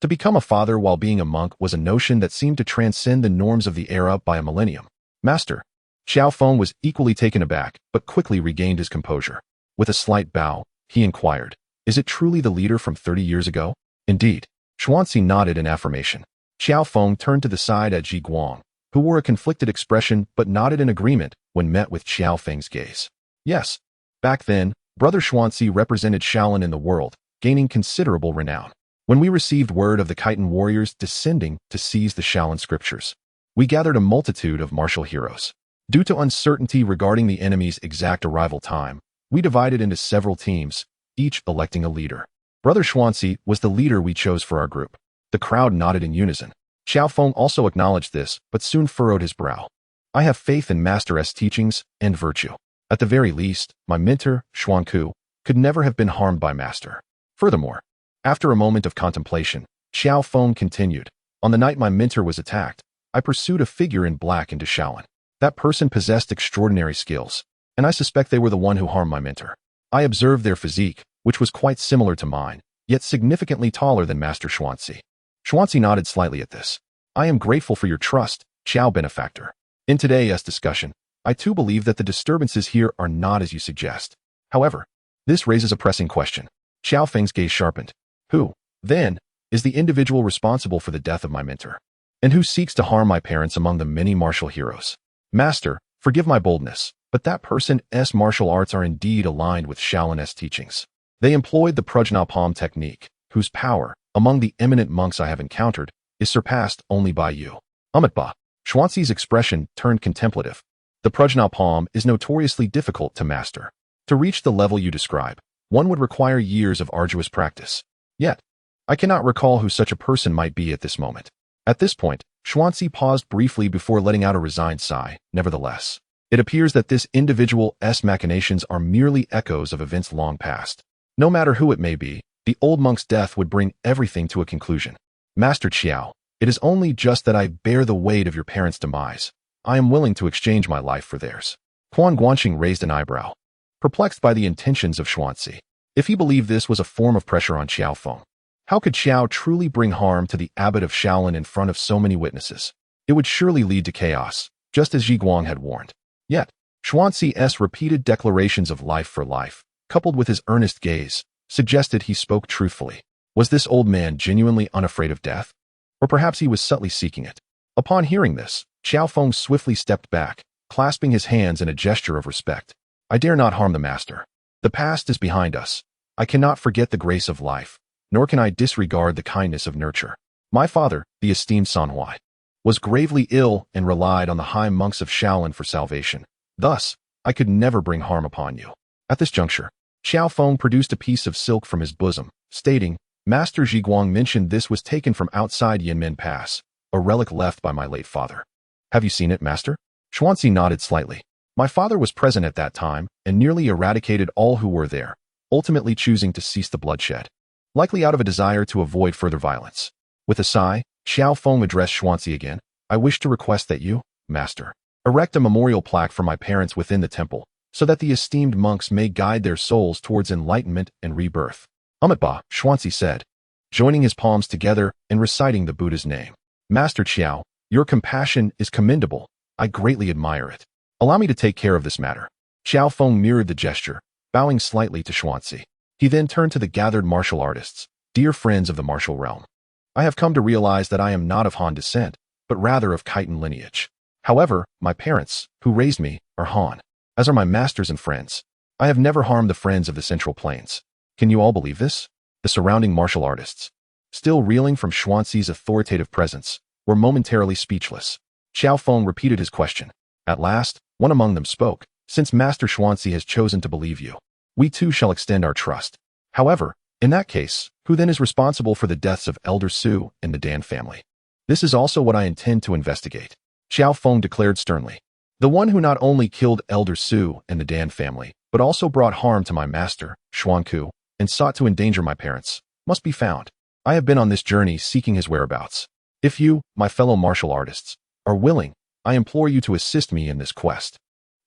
To become a father while being a monk was a notion that seemed to transcend the norms of the era by a millennium. Master. Qiao Feng was equally taken aback, but quickly regained his composure. With a slight bow, he inquired, "Is it truly the leader from 30 years ago?" "Indeed." Xuanzi nodded in affirmation. Qiao Feng turned to the side at Ji Guang, who wore a conflicted expression but nodded in agreement when met with Qiao Feng's gaze. Yes. Back then, Brother Xuanzi represented Shaolin in the world, gaining considerable renown. When we received word of the Khitan warriors descending to seize the Shaolin scriptures, we gathered a multitude of martial heroes. Due to uncertainty regarding the enemy's exact arrival time, we divided into several teams, each electing a leader. Brother Xuanzi was the leader we chose for our group. The crowd nodded in unison. Qiao Feng also acknowledged this, but soon furrowed his brow. I have faith in Master S' teachings and virtue. At the very least, my mentor, Xuanku, could never have been harmed by Master. Furthermore, after a moment of contemplation, Qiao Feng continued, on the night my mentor was attacked, I pursued a figure in black into Shaolin. That person possessed extraordinary skills, and I suspect they were the one who harmed my mentor. I observed their physique, which was quite similar to mine, yet significantly taller than Master Xuanzi. Xuanzi nodded slightly at this. I am grateful for your trust, Qiao benefactor. In today's discussion, I too believe that the disturbances here are not as you suggest. However, this raises a pressing question. Qiao Feng's gaze sharpened. Who, then, is the individual responsible for the death of my mentor? And who seeks to harm my parents among the many martial heroes? Master, forgive my boldness, but that person's martial arts are indeed aligned with Shaolin's teachings. They employed the Prajna Palm technique, whose power, among the eminent monks I have encountered, is surpassed only by you. Amitba. Xuanzi's expression turned contemplative. The Prajna Palm is notoriously difficult to master. To reach the level you describe, one would require years of arduous practice. Yet, I cannot recall who such a person might be at this moment. At this point, Xuanzi paused briefly before letting out a resigned sigh. Nevertheless, it appears that this individual's machinations are merely echoes of events long past. No matter who it may be, the old monk's death would bring everything to a conclusion. Master Qiao, it is only just that I bear the weight of your parents' demise. I am willing to exchange my life for theirs. Quan Guanqing raised an eyebrow, perplexed by the intentions of Xuanzi. If he believed this was a form of pressure on Qiao Feng, how could Qiao truly bring harm to the abbot of Shaolin in front of so many witnesses? It would surely lead to chaos, just as Ji Guang had warned. Yet, Xuanzi's repeated declarations of life for life, coupled with his earnest gaze, suggested he spoke truthfully. Was this old man genuinely unafraid of death? Or perhaps he was subtly seeking it? Upon hearing this, Qiao Feng swiftly stepped back, clasping his hands in a gesture of respect. I dare not harm the master. The past is behind us. I cannot forget the grace of life, nor can I disregard the kindness of nurture. My father, the esteemed Sanhuai, was gravely ill and relied on the high monks of Shaolin for salvation. Thus, I could never bring harm upon you. At this juncture, Qiao Feng produced a piece of silk from his bosom, stating, Master Ji Guang mentioned this was taken from outside Yanmen Pass, a relic left by my late father. Have you seen it, Master? Xuanzi nodded slightly. My father was present at that time and nearly eradicated all who were there, ultimately choosing to cease the bloodshed, likely out of a desire to avoid further violence. With a sigh, Qiao Feng addressed Xuanzi again. I wish to request that you, Master, erect a memorial plaque for my parents within the temple, so that the esteemed monks may guide their souls towards enlightenment and rebirth. Amitba, Xuanzi said, joining his palms together and reciting the Buddha's name. Master Qiao, your compassion is commendable. I greatly admire it. Allow me to take care of this matter. Qiao Feng mirrored the gesture, bowing slightly to Xuanzi. He then turned to the gathered martial artists. Dear friends of the martial realm, I have come to realize that I am not of Han descent, but rather of Khitan lineage. However, my parents, who raised me, are Han, as are my masters and friends. I have never harmed the friends of the Central Plains. Can you all believe this? The surrounding martial artists, still reeling from Xuanzi's authoritative presence, were momentarily speechless. Qiao Feng repeated his question. At last, one among them spoke. Since Master Xuanzi has chosen to believe you, we too shall extend our trust. However, in that case, who then is responsible for the deaths of Elder Su and the Dan family? This is also what I intend to investigate, Qiao Feng declared sternly. The one who not only killed Elder Su and the Dan family, but also brought harm to my master, Xuanku, and sought to endanger my parents, must be found. I have been on this journey seeking his whereabouts. If you, my fellow martial artists, are willing, I implore you to assist me in this quest.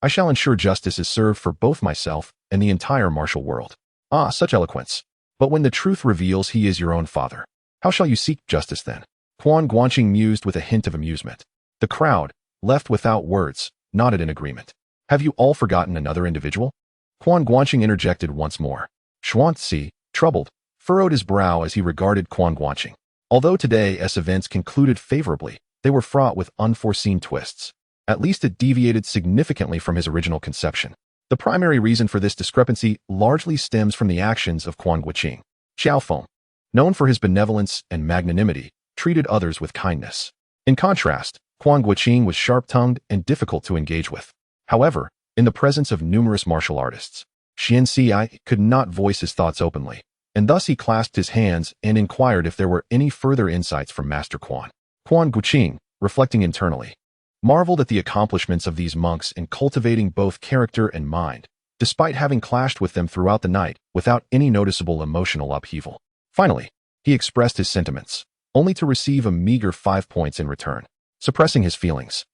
I shall ensure justice is served for both myself and the entire martial world. Ah, such eloquence. But when the truth reveals he is your own father, how shall you seek justice then? Quan Guanqing mused with a hint of amusement. The crowd, left without words, nodded in agreement. Have you all forgotten another individual? Quan Guanqing interjected once more. Xuanzi, troubled, furrowed his brow as he regarded Quan Guanqing. Although today's events concluded favorably, they were fraught with unforeseen twists. At least it deviated significantly from his original conception. The primary reason for this discrepancy largely stems from the actions of Quan Guanqing. Qiao Feng, known for his benevolence and magnanimity, treated others with kindness. In contrast, Quan Guanqing was sharp-tongued and difficult to engage with. However, in the presence of numerous martial artists, Xuanzi could not voice his thoughts openly, and thus he clasped his hands and inquired if there were any further insights from Master Quan. Quan Guanqing, reflecting internally, marveled at the accomplishments of these monks in cultivating both character and mind, despite having clashed with them throughout the night without any noticeable emotional upheaval. Finally, he expressed his sentiments, only to receive a meager 5 points in return. Suppressing his feelings,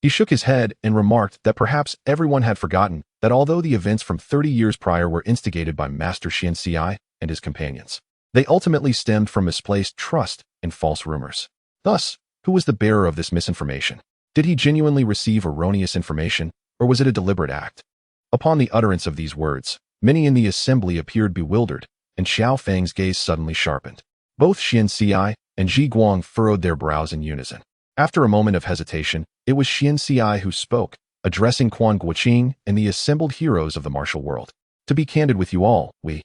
he shook his head and remarked that perhaps everyone had forgotten that although the events from 30 years prior were instigated by Master Xuanzi and his companions, they ultimately stemmed from misplaced trust and false rumors. Thus, who was the bearer of this misinformation? Did he genuinely receive erroneous information, or was it a deliberate act? Upon the utterance of these words, many in the assembly appeared bewildered, and Qiao Feng's gaze suddenly sharpened. Both Xuanzi and Ji Guang furrowed their brows in unison. After a moment of hesitation, it was Xuanzi who spoke, addressing Quan Guanqing and the assembled heroes of the martial world. To be candid with you all, we,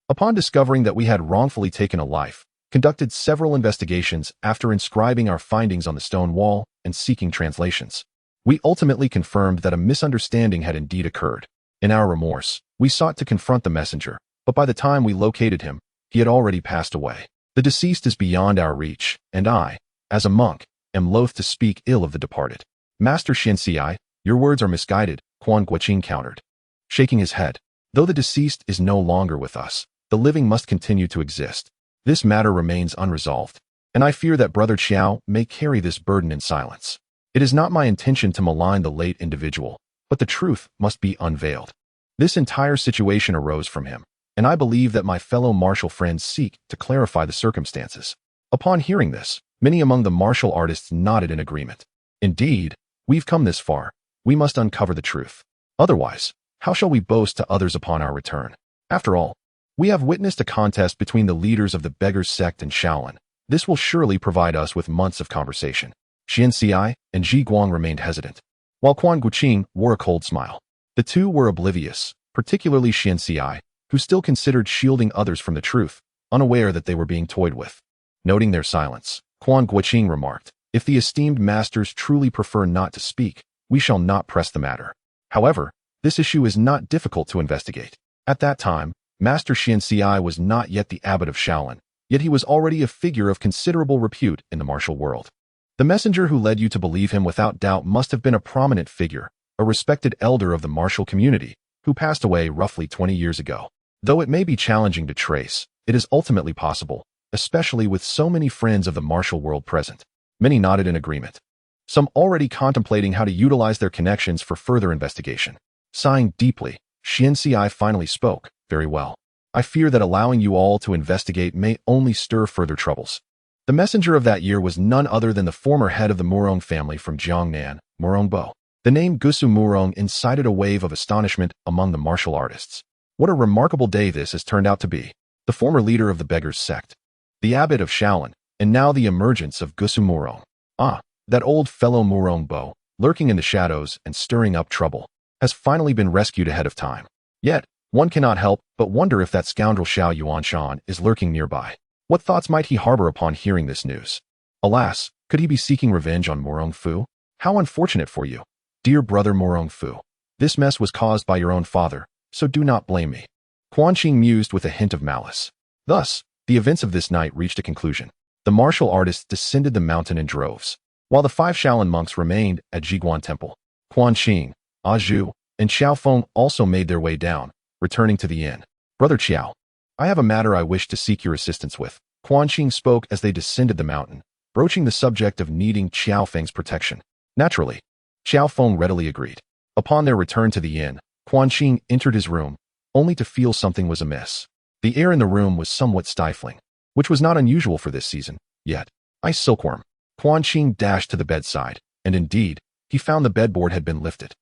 upon discovering that we had wrongfully taken a life, conducted several investigations after inscribing our findings on the stone wall and seeking translations. We ultimately confirmed that a misunderstanding had indeed occurred. In our remorse, we sought to confront the messenger, but by the time we located him, he had already passed away. The deceased is beyond our reach, and I, as a monk, am loath to speak ill of the departed. Master Xuanzi, your words are misguided, Quan Guanqing countered, shaking his head. Though the deceased is no longer with us, the living must continue to exist. This matter remains unresolved, and I fear that Brother Qiao may carry this burden in silence. It is not my intention to malign the late individual, but the truth must be unveiled. This entire situation arose from him, and I believe that my fellow martial friends seek to clarify the circumstances. Upon hearing this, many among the martial artists nodded in agreement. Indeed, we've come this far. We must uncover the truth. Otherwise, how shall we boast to others upon our return? After all, we have witnessed a contest between the leaders of the Beggars sect and Shaolin. This will surely provide us with months of conversation. Xuanzi and Ji Guang remained hesitant, while Quan Guanqing wore a cold smile. The two were oblivious, particularly Xuanzi, who still considered shielding others from the truth, unaware that they were being toyed with. Noting their silence, Quan Guanqing remarked, if the esteemed masters truly prefer not to speak, we shall not press the matter. However, this issue is not difficult to investigate. At that time, Master Xuanzi was not yet the abbot of Shaolin, yet he was already a figure of considerable repute in the martial world. The messenger who led you to believe him without doubt must have been a prominent figure, a respected elder of the martial community, who passed away roughly 20 years ago. Though it may be challenging to trace, it is ultimately possible, especially with so many friends of the martial world present. Many nodded in agreement, some already contemplating how to utilize their connections for further investigation. Sighing deeply, Xuanzi finally spoke. Very well. I fear that allowing you all to investigate may only stir further troubles. The messenger of that year was none other than the former head of the Murong family from Jiangnan, Murong Bo. The name Gusu Murong incited a wave of astonishment among the martial artists. What a remarkable day this has turned out to be. The former leader of the Beggars sect, the abbot of Shaolin, and now the emergence of Gusu Murong. Ah, that old fellow Murong Bo, lurking in the shadows and stirring up trouble, has finally been rescued ahead of time. Yet, one cannot help but wonder if that scoundrel Xiao Yuanshan is lurking nearby. What thoughts might he harbor upon hearing this news? Alas, could he be seeking revenge on Murong Fu? How unfortunate for you, dear brother Murong Fu. This mess was caused by your own father, so do not blame me. Quan Guanqing mused with a hint of malice. Thus, the events of this night reached a conclusion. The martial artists descended the mountain in droves, while the 5 Shaolin monks remained at Jiguan Temple. Quan Qing, Zhu, and Qiao Feng also made their way down, returning to the inn. Brother Qiao, I have a matter I wish to seek your assistance with. Quan Qing spoke as they descended the mountain, broaching the subject of needing Qiao Feng's protection. Naturally, Qiao Feng readily agreed. Upon their return to the inn, Quan Qing entered his room, only to feel something was amiss. The air in the room was somewhat stifling, which was not unusual for this season, yet. Ice silkworm. Quan Qing dashed to the bedside, and indeed, he found the bedboard had been lifted.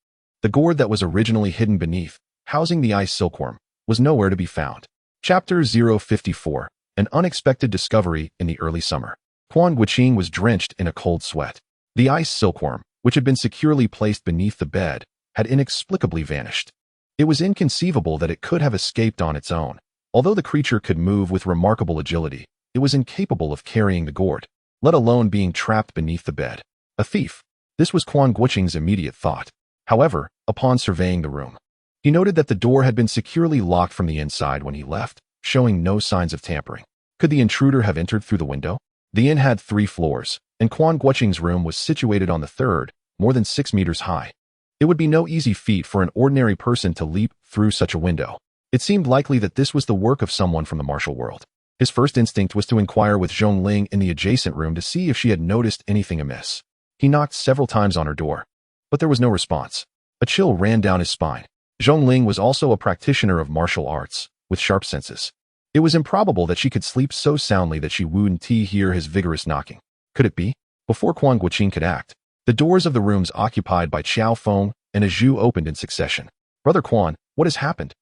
The gourd that was originally hidden beneath, housing the ice silkworm, was nowhere to be found. Chapter 054, An Unexpected Discovery in the Early Summer. Quan Guanqing was drenched in a cold sweat. The ice silkworm, which had been securely placed beneath the bed, had inexplicably vanished. It was inconceivable that it could have escaped on its own. Although the creature could move with remarkable agility, it was incapable of carrying the gourd, let alone being trapped beneath the bed. A thief. This was Quan Guanqing's immediate thought. However, upon surveying the room, he noted that the door had been securely locked from the inside when he left, showing no signs of tampering. Could the intruder have entered through the window? The inn had 3 floors, and Quan Guanqing's room was situated on the 3rd, more than 6 meters high. It would be no easy feat for an ordinary person to leap through such a window. It seemed likely that this was the work of someone from the martial world. His first instinct was to inquire with Zhongling in the adjacent room to see if she had noticed anything amiss. He knocked several times on her door, but there was no response. A chill ran down his spine. Zhongling was also a practitioner of martial arts, with sharp senses. It was improbable that she could sleep so soundly that she wouldn't hear his vigorous knocking. Could it be? Before Quan Guanqing could act, the doors of the rooms occupied by Qiao Feng and Zhu opened in succession. Brother Quan, what has happened?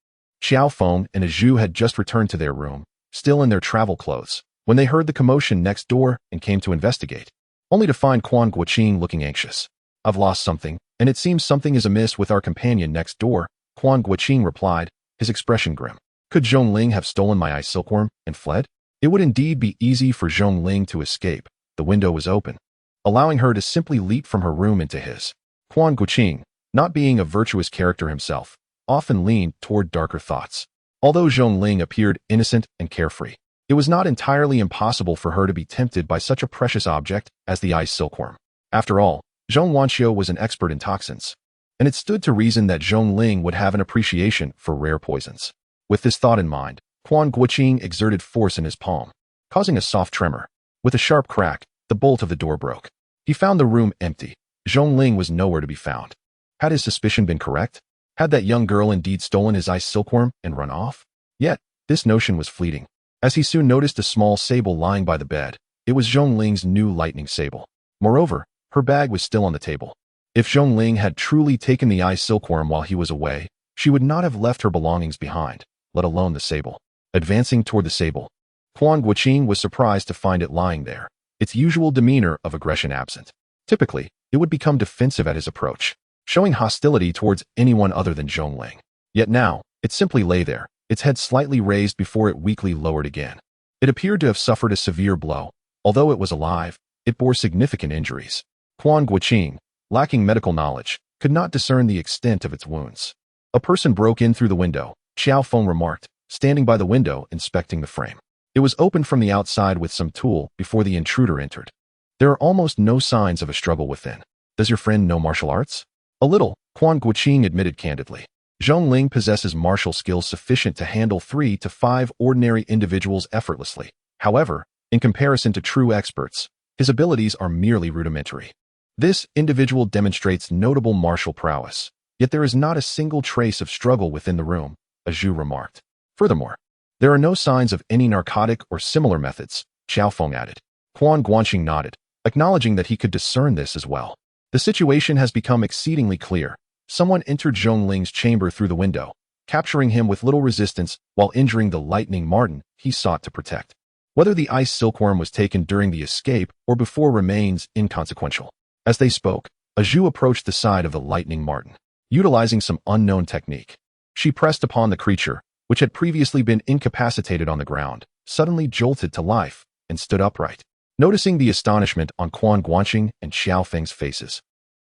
Qiao Feng and Zhu had just returned to their room, still in their travel clothes, when they heard the commotion next door and came to investigate, only to find Quan Guanqing looking anxious. I've lost something, and it seems something is amiss with our companion next door, Quan Guanqing replied, his expression grim. Could Zhongling have stolen my ice silkworm and fled? It would indeed be easy for Zhongling to escape. The window was open, allowing her to simply leap from her room into his. Quan Guanqing, not being a virtuous character himself, often leaned toward darker thoughts. Although Zhongling appeared innocent and carefree, it was not entirely impossible for her to be tempted by such a precious object as the ice silkworm. After all, Zhong Wanxiu was an expert in toxins, and it stood to reason that Zhongling would have an appreciation for rare poisons. With this thought in mind, Quan Guanqing exerted force in his palm, causing a soft tremor. With a sharp crack, the bolt of the door broke. He found the room empty. Zhongling was nowhere to be found. Had his suspicion been correct? Had that young girl indeed stolen his ice silkworm and run off? Yet, this notion was fleeting, as he soon noticed a small sable lying by the bed. It was Zhongling's new lightning sable. Moreover, her bag was still on the table. If Zhongling had truly taken the ice silkworm while he was away, she would not have left her belongings behind, let alone the sable. Advancing toward the sable, Quan Guanqing was surprised to find it lying there, its usual demeanor of aggression absent. Typically, it would become defensive at his approach, showing hostility towards anyone other than Zhongling. Yet now, it simply lay there, its head slightly raised before it weakly lowered again. It appeared to have suffered a severe blow. Although it was alive, it bore significant injuries. Quan Guanqing, lacking medical knowledge, could not discern the extent of its wounds. A person broke in through the window, Qiao Feng remarked, standing by the window inspecting the frame. It was opened from the outside with some tool before the intruder entered. There are almost no signs of a struggle within. Does your friend know martial arts? A little, Quan Guanqing admitted candidly. Zhongling possesses martial skills sufficient to handle 3 to 5 ordinary individuals effortlessly. However, in comparison to true experts, his abilities are merely rudimentary. This individual demonstrates notable martial prowess, yet there is not a single trace of struggle within the room, Zhu remarked. Furthermore, there are no signs of any narcotic or similar methods, Qiao Feng added. Quan Guanqing nodded, acknowledging that he could discern this as well. The situation has become exceedingly clear. Someone entered Zhongling's chamber through the window, capturing him with little resistance while injuring the lightning marten he sought to protect. Whether the ice silkworm was taken during the escape or before remains inconsequential. As they spoke, Aju approached the side of the lightning marten, utilizing some unknown technique. She pressed upon the creature, which had previously been incapacitated on the ground, suddenly jolted to life, and stood upright. Noticing the astonishment on Quan Guanqing and Qiao Feng's faces,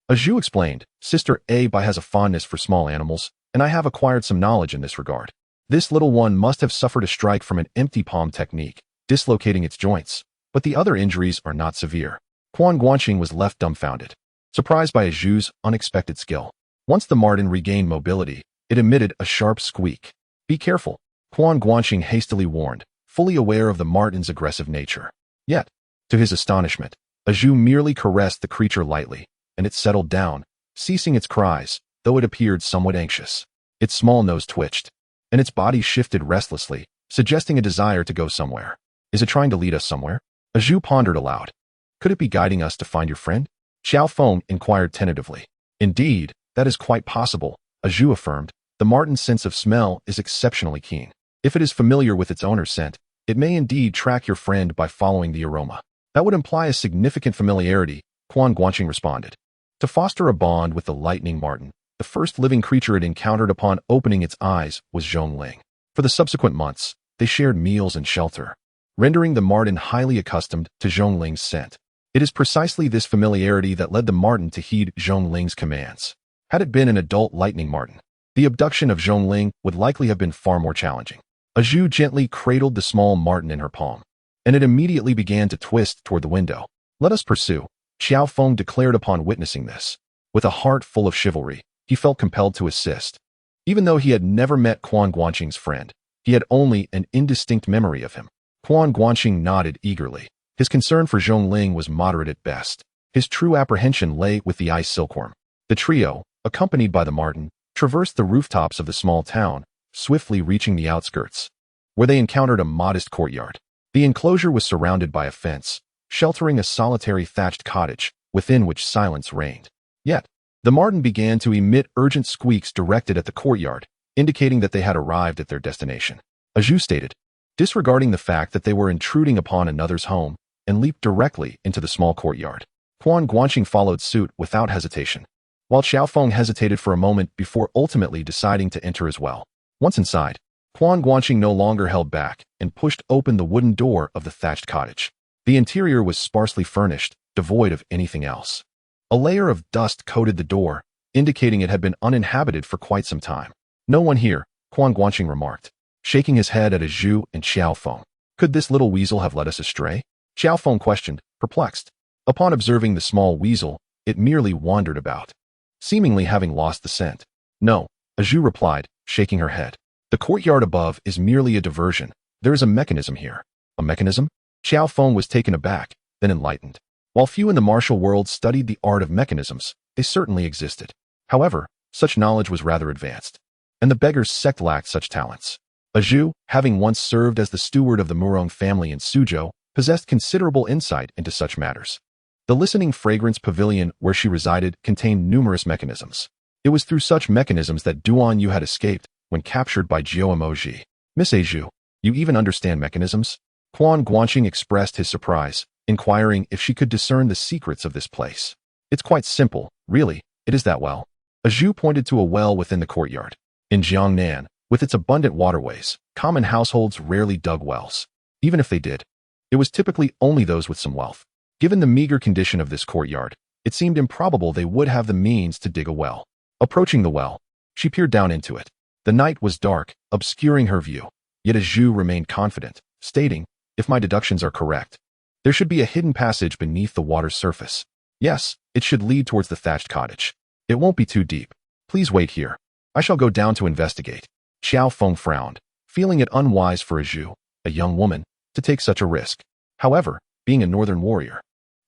Aju explained, Sister Bai has a fondness for small animals, and I have acquired some knowledge in this regard. This little one must have suffered a strike from an empty palm technique, dislocating its joints, but the other injuries are not severe. Quan Guanqing was left dumbfounded, surprised by Aju's unexpected skill. Once the marten regained mobility, it emitted a sharp squeak. Be careful, Quan Guanqing hastily warned, fully aware of the marten's aggressive nature. Yet, to his astonishment, Aju merely caressed the creature lightly, and it settled down, ceasing its cries, though it appeared somewhat anxious. Its small nose twitched, and its body shifted restlessly, suggesting a desire to go somewhere. Is it trying to lead us somewhere? Aju pondered aloud. Could it be guiding us to find your friend? Qiao Feng inquired tentatively. Indeed, that is quite possible, Aju affirmed. The marten's sense of smell is exceptionally keen. If it is familiar with its owner's scent, it may indeed track your friend by following the aroma. That would imply a significant familiarity, Quan Guanqing responded. To foster a bond with the lightning marten, the first living creature it encountered upon opening its eyes was Zhongling. For the subsequent months, they shared meals and shelter, rendering the marten highly accustomed to Zhongling's scent. It is precisely this familiarity that led the marten to heed Zhongling's commands. Had it been an adult lightning marten, the abduction of Zhongling would likely have been far more challenging. Aju gently cradled the small marten in her palm, and it immediately began to twist toward the window. Let us pursue, Qiao Feng declared upon witnessing this. With a heart full of chivalry, he felt compelled to assist. Even though he had never met Quan Guanqing's friend, he had only an indistinct memory of him. Quan Guanqing nodded eagerly. His concern for Zhongling was moderate at best. His true apprehension lay with the ice silkworm. The trio, accompanied by the marten, traversed the rooftops of the small town, swiftly reaching the outskirts, where they encountered a modest courtyard. The enclosure was surrounded by a fence, sheltering a solitary thatched cottage, within which silence reigned. Yet, the marten began to emit urgent squeaks directed at the courtyard, indicating that they had arrived at their destination. Aju stated, disregarding the fact that they were intruding upon another's home, and leaped directly into the small courtyard. Quan Guanqing followed suit without hesitation, while Qiao Feng hesitated for a moment before ultimately deciding to enter as well. Once inside, Quan Guanqing no longer held back and pushed open the wooden door of the thatched cottage. The interior was sparsely furnished, devoid of anything else. A layer of dust coated the door, indicating it had been uninhabited for quite some time. No one here, Quan Guanqing remarked, shaking his head at Aju and Qiao Feng. Could this little weasel have led us astray? Qiao Feng questioned, perplexed. Upon observing the small weasel, it merely wandered about, seemingly having lost the scent. No, Aju replied, shaking her head. The courtyard above is merely a diversion. There is a mechanism here. A mechanism? Qiao Feng was taken aback, then enlightened. While few in the martial world studied the art of mechanisms, they certainly existed. However, such knowledge was rather advanced, and the beggar's sect lacked such talents. Aju, having once served as the steward of the Murong family in Suzhou, possessed considerable insight into such matters. The listening fragrance pavilion where she resided contained numerous mechanisms. It was through such mechanisms that Duan Yu had escaped when captured by Jiao Emoji. Miss Aju, you even understand mechanisms? Quan Guanqing expressed his surprise, inquiring if she could discern the secrets of this place. It's quite simple, really, it is that well. Aju pointed to a well within the courtyard. In Jiangnan, with its abundant waterways, common households rarely dug wells. Even if they did, it was typically only those with some wealth. Given the meager condition of this courtyard, it seemed improbable they would have the means to dig a well. Approaching the well, she peered down into it. The night was dark, obscuring her view, yet Aju remained confident, stating, if my deductions are correct, there should be a hidden passage beneath the water's surface. Yes, it should lead towards the thatched cottage. It won't be too deep. Please wait here. I shall go down to investigate. Qiao Feng frowned, feeling it unwise for Aju, a young woman, to take such a risk. However, being a northern warrior,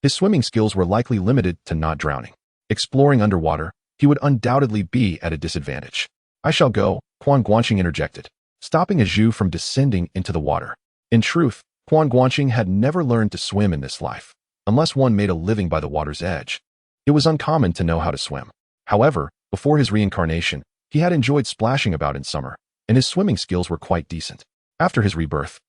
his swimming skills were likely limited to not drowning. Exploring underwater, he would undoubtedly be at a disadvantage. I shall go, Quan Guanqing interjected, stopping Aju from descending into the water. In truth, Quan Guanqing had never learned to swim in this life, unless one made a living by the water's edge. It was uncommon to know how to swim. However, before his reincarnation, he had enjoyed splashing about in summer, and his swimming skills were quite decent. After his rebirth,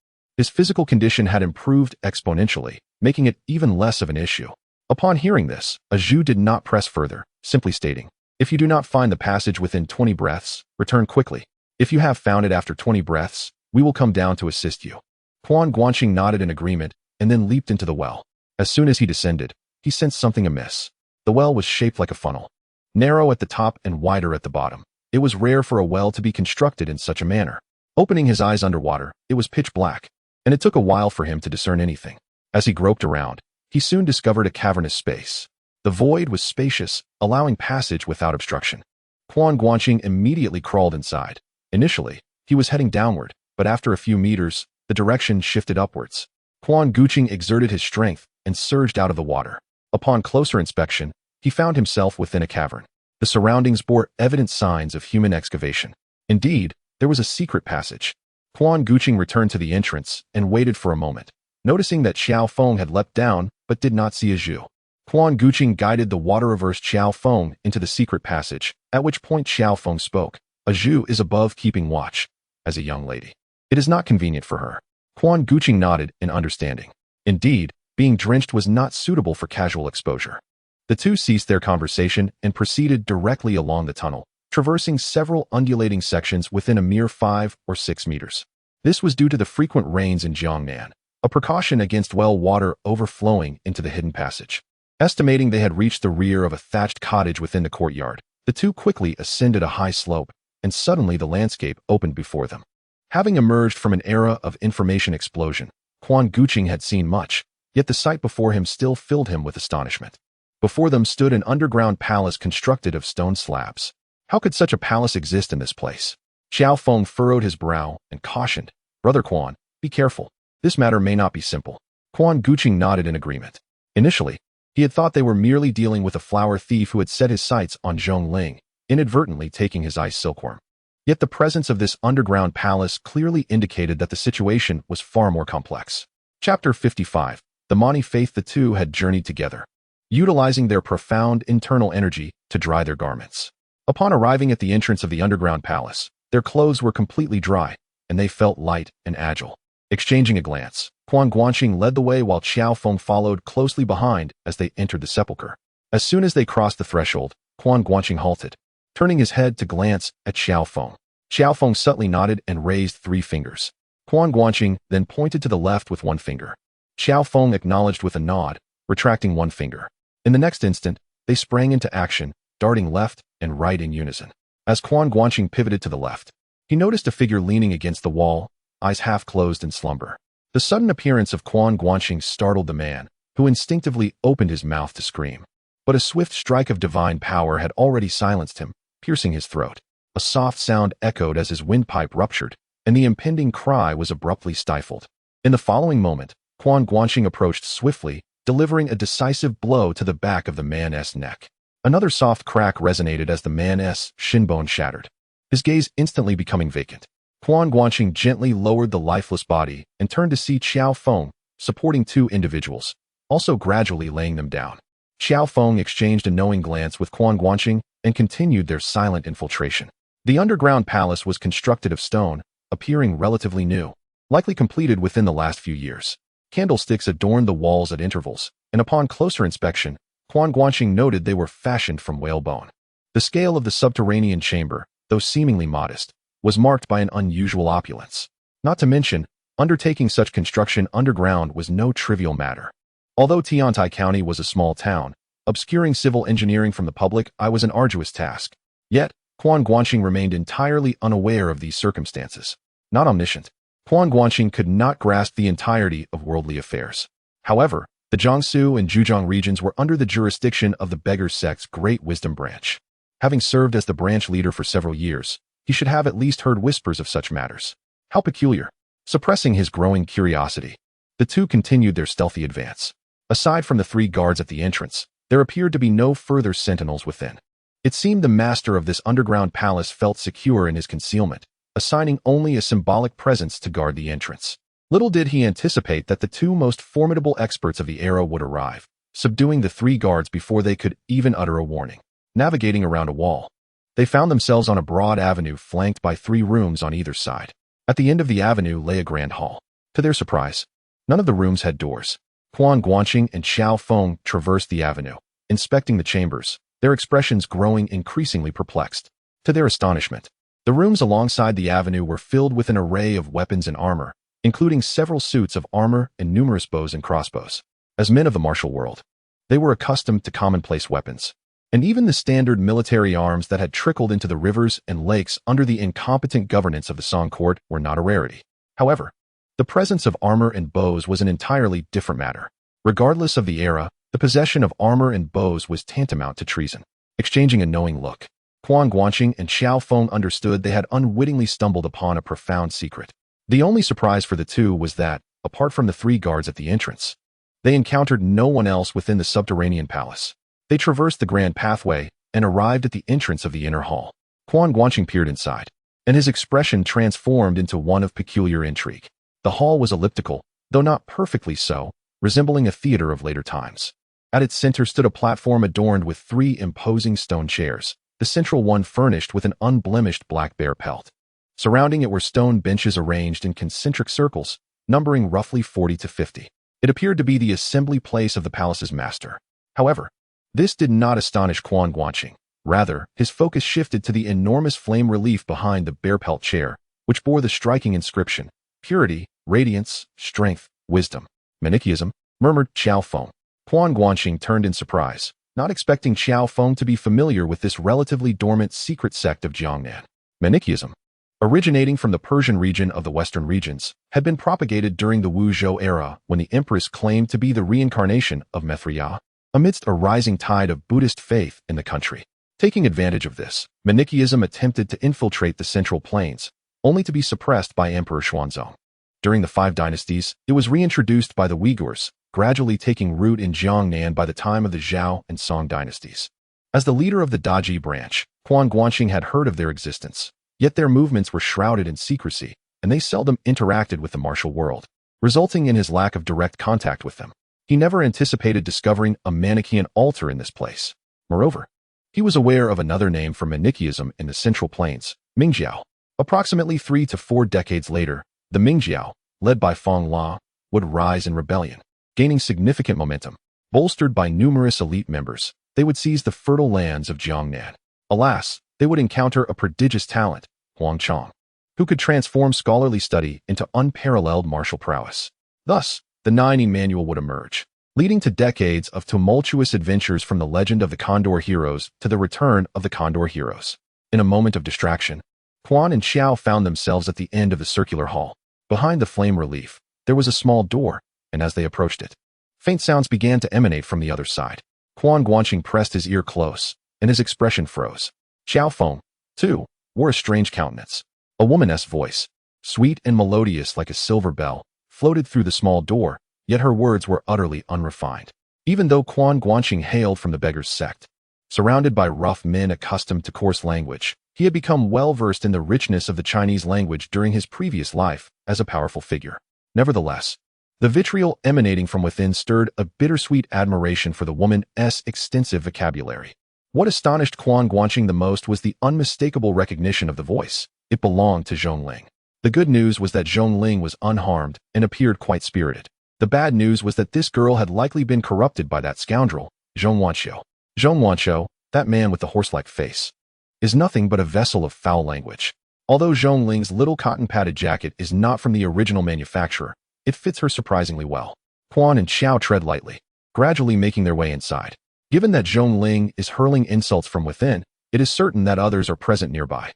His physical condition had improved exponentially, making it even less of an issue. Upon hearing this, Zhu did not press further, simply stating, "If you do not find the passage within 20 breaths, return quickly. If you have found it after 20 breaths, we will come down to assist you." Quan Guanqing nodded in agreement and then leaped into the well. As soon as he descended, he sensed something amiss. The well was shaped like a funnel, narrow at the top and wider at the bottom. It was rare for a well to be constructed in such a manner. Opening his eyes underwater, it was pitch black, and it took a while for him to discern anything. As he groped around, he soon discovered a cavernous space. The void was spacious, allowing passage without obstruction. Quan Guanqing immediately crawled inside. Initially, he was heading downward, but after a few meters, the direction shifted upwards. Quan Guanqing exerted his strength and surged out of the water. Upon closer inspection, he found himself within a cavern. The surroundings bore evident signs of human excavation. Indeed, there was a secret passage. Quan Guanqing returned to the entrance and waited for a moment, noticing that Qiao Feng had leapt down but did not see Zhu. Quan Guanqing guided the water-averse Qiao Feng into the secret passage, at which point Qiao Feng spoke. "Zhu is above keeping watch. As a young lady, it is not convenient for her." Quan Guanqing nodded in understanding. Indeed, being drenched was not suitable for casual exposure. The two ceased their conversation and proceeded directly along the tunnel, traversing several undulating sections within a mere 5 or 6 meters. This was due to the frequent rains in Jiangnan, a precaution against well water overflowing into the hidden passage. Estimating they had reached the rear of a thatched cottage within the courtyard, the two quickly ascended a high slope, and suddenly the landscape opened before them. Having emerged from an era of information explosion, Quan Guanqing had seen much, yet the sight before him still filled him with astonishment. Before them stood an underground palace constructed of stone slabs. How could such a palace exist in this place? Qiao Feng furrowed his brow and cautioned, "Brother Quan, be careful. This matter may not be simple." Quan Guanqing nodded in agreement. Initially, he had thought they were merely dealing with a flower thief who had set his sights on Zhongling, inadvertently taking his ice silkworm. Yet the presence of this underground palace clearly indicated that the situation was far more complex. Chapter 55. The Mani Faith. The two had journeyed together, utilizing their profound internal energy to dry their garments. Upon arriving at the entrance of the underground palace, their clothes were completely dry, and they felt light and agile. Exchanging a glance, Quan Guanqing led the way while Qiao Feng followed closely behind as they entered the sepulchre. As soon as they crossed the threshold, Quan Guanqing halted, turning his head to glance at Qiao Feng. Qiao Feng subtly nodded and raised 3 fingers. Quan Guanqing then pointed to the left with 1 finger. Qiao Feng acknowledged with a nod, retracting 1 finger. In the next instant, they sprang into action, darting left and right in unison. As Quan Guanqing pivoted to the left, he noticed a figure leaning against the wall, eyes half closed in slumber. The sudden appearance of Quan Guanqing startled the man, who instinctively opened his mouth to scream. But a swift strike of divine power had already silenced him, piercing his throat. A soft sound echoed as his windpipe ruptured, and the impending cry was abruptly stifled. In the following moment, Quan Guanqing approached swiftly, delivering a decisive blow to the back of the man's neck. Another soft crack resonated as the man's shinbone shattered, his gaze instantly becoming vacant. Quan Guanqing gently lowered the lifeless body and turned to see Qiao Feng supporting 2 individuals, also gradually laying them down. Qiao Feng exchanged a knowing glance with Quan Guanqing and continued their silent infiltration. The underground palace was constructed of stone, appearing relatively new, likely completed within the last few years. Candlesticks adorned the walls at intervals, and upon closer inspection, Quan Guanqing noted they were fashioned from whalebone. The scale of the subterranean chamber, though seemingly modest, was marked by an unusual opulence. Not to mention, undertaking such construction underground was no trivial matter. Although Tiantai County was a small town, obscuring civil engineering from the public was an arduous task. Yet, Quan Guanqing remained entirely unaware of these circumstances. Not omniscient, Quan Guanqing could not grasp the entirety of worldly affairs. However, the Jiangsu and Zhejiang regions were under the jurisdiction of the beggar sect's Great Wisdom Branch. Having served as the branch leader for several years, he should have at least heard whispers of such matters. How peculiar. Suppressing his growing curiosity, the two continued their stealthy advance. Aside from the 3 guards at the entrance, there appeared to be no further sentinels within. It seemed the master of this underground palace felt secure in his concealment, assigning only a symbolic presence to guard the entrance. Little did he anticipate that the 2 most formidable experts of the era would arrive, subduing the 3 guards before they could even utter a warning. Navigating around a wall, they found themselves on a broad avenue flanked by 3 rooms on either side. At the end of the avenue lay a grand hall. To their surprise, none of the rooms had doors. Quan Guanqing and Qiao Feng traversed the avenue, inspecting the chambers, their expressions growing increasingly perplexed. To their astonishment, the rooms alongside the avenue were filled with an array of weapons and armor, including several suits of armor and numerous bows and crossbows. As men of the martial world, they were accustomed to commonplace weapons, and even the standard military arms that had trickled into the rivers and lakes under the incompetent governance of the Song court were not a rarity. However, the presence of armor and bows was an entirely different matter. Regardless of the era, the possession of armor and bows was tantamount to treason. Exchanging a knowing look, Quan Guanqing and Qiao Feng understood they had unwittingly stumbled upon a profound secret. The only surprise for the two was that, apart from the 3 guards at the entrance, they encountered no one else within the subterranean palace. They traversed the grand pathway and arrived at the entrance of the inner hall. Quan Guanqing peered inside, and his expression transformed into one of peculiar intrigue. The hall was elliptical, though not perfectly so, resembling a theater of later times. At its center stood a platform adorned with 3 imposing stone chairs, the central one furnished with an unblemished black bear pelt. Surrounding it were stone benches arranged in concentric circles, numbering roughly 40 to 50. It appeared to be the assembly place of the palace's master. However, this did not astonish Quan Guanqing. Rather, his focus shifted to the enormous flame relief behind the bear pelt chair, which bore the striking inscription, "Purity, Radiance, Strength, Wisdom." "Manichaeism," murmured Qiao Feng. Quan Guanqing turned in surprise, not expecting Qiao Feng to be familiar with this relatively dormant secret sect of Jiangnan. Manichaeism, originating from the Persian region of the Western regions, had been propagated during the Wu Zhou era when the empress claimed to be the reincarnation of Mithriya, amidst a rising tide of Buddhist faith in the country. Taking advantage of this, Manichaeism attempted to infiltrate the Central Plains, only to be suppressed by Emperor Xuanzong. During the 5 dynasties, it was reintroduced by the Uyghurs, gradually taking root in Jiangnan by the time of the Zhao and Song dynasties. As the leader of the Daji branch, Quan Guanqing had heard of their existence, yet their movements were shrouded in secrecy, and they seldom interacted with the martial world, resulting in his lack of direct contact with them. He never anticipated discovering a Manichaean altar in this place. Moreover, he was aware of another name for Manichaeism in the Central Plains, Mingjiao. Approximately 3 to 4 decades later, the Mingjiao, led by Feng La, would rise in rebellion. Gaining significant momentum, bolstered by numerous elite members, they would seize the fertile lands of Jiangnan. Alas, they would encounter a prodigious talent, Huang Chang, who could transform scholarly study into unparalleled martial prowess. Thus, the 9 Emmanuel would emerge, leading to decades of tumultuous adventures from the legend of the Condor Heroes to the return of the Condor Heroes. In a moment of distraction, Quan and Qiao found themselves at the end of the circular hall. Behind the flame relief, there was a small door, and as they approached it, faint sounds began to emanate from the other side. Quan Guanqing pressed his ear close, and his expression froze. Qiao Feng, too, wore a strange countenance. A woman's voice, sweet and melodious like a silver bell, floated through the small door, yet her words were utterly unrefined. Even though Quan Guanqing hailed from the beggar's sect, surrounded by rough men accustomed to coarse language, he had become well-versed in the richness of the Chinese language during his previous life as a powerful figure. Nevertheless, the vitriol emanating from within stirred a bittersweet admiration for the woman's extensive vocabulary. What astonished Quan Guanqing the most was the unmistakable recognition of the voice. It belonged to Zhongling. The good news was that Zhongling was unharmed and appeared quite spirited. The bad news was that this girl had likely been corrupted by that scoundrel, Zhong Wanqiu. Zhong Wanqiu, that man with the horse-like face, is nothing but a vessel of foul language. Although Zhongling's little cotton-padded jacket is not from the original manufacturer, it fits her surprisingly well. Quan and Qiao tread lightly, gradually making their way inside. Given that Zhongling is hurling insults from within, it is certain that others are present nearby.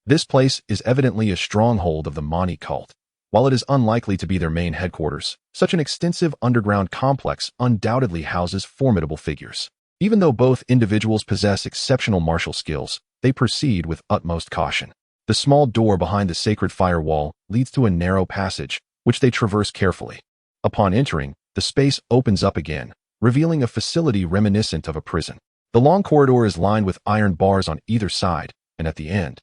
This place is evidently a stronghold of the Mani cult. While it is unlikely to be their main headquarters, such an extensive underground complex undoubtedly houses formidable figures. Even though both individuals possess exceptional martial skills, they proceed with utmost caution. The small door behind the sacred firewall leads to a narrow passage, which they traverse carefully. Upon entering, the space opens up again, revealing a facility reminiscent of a prison. The long corridor is lined with iron bars on either side, and at the end,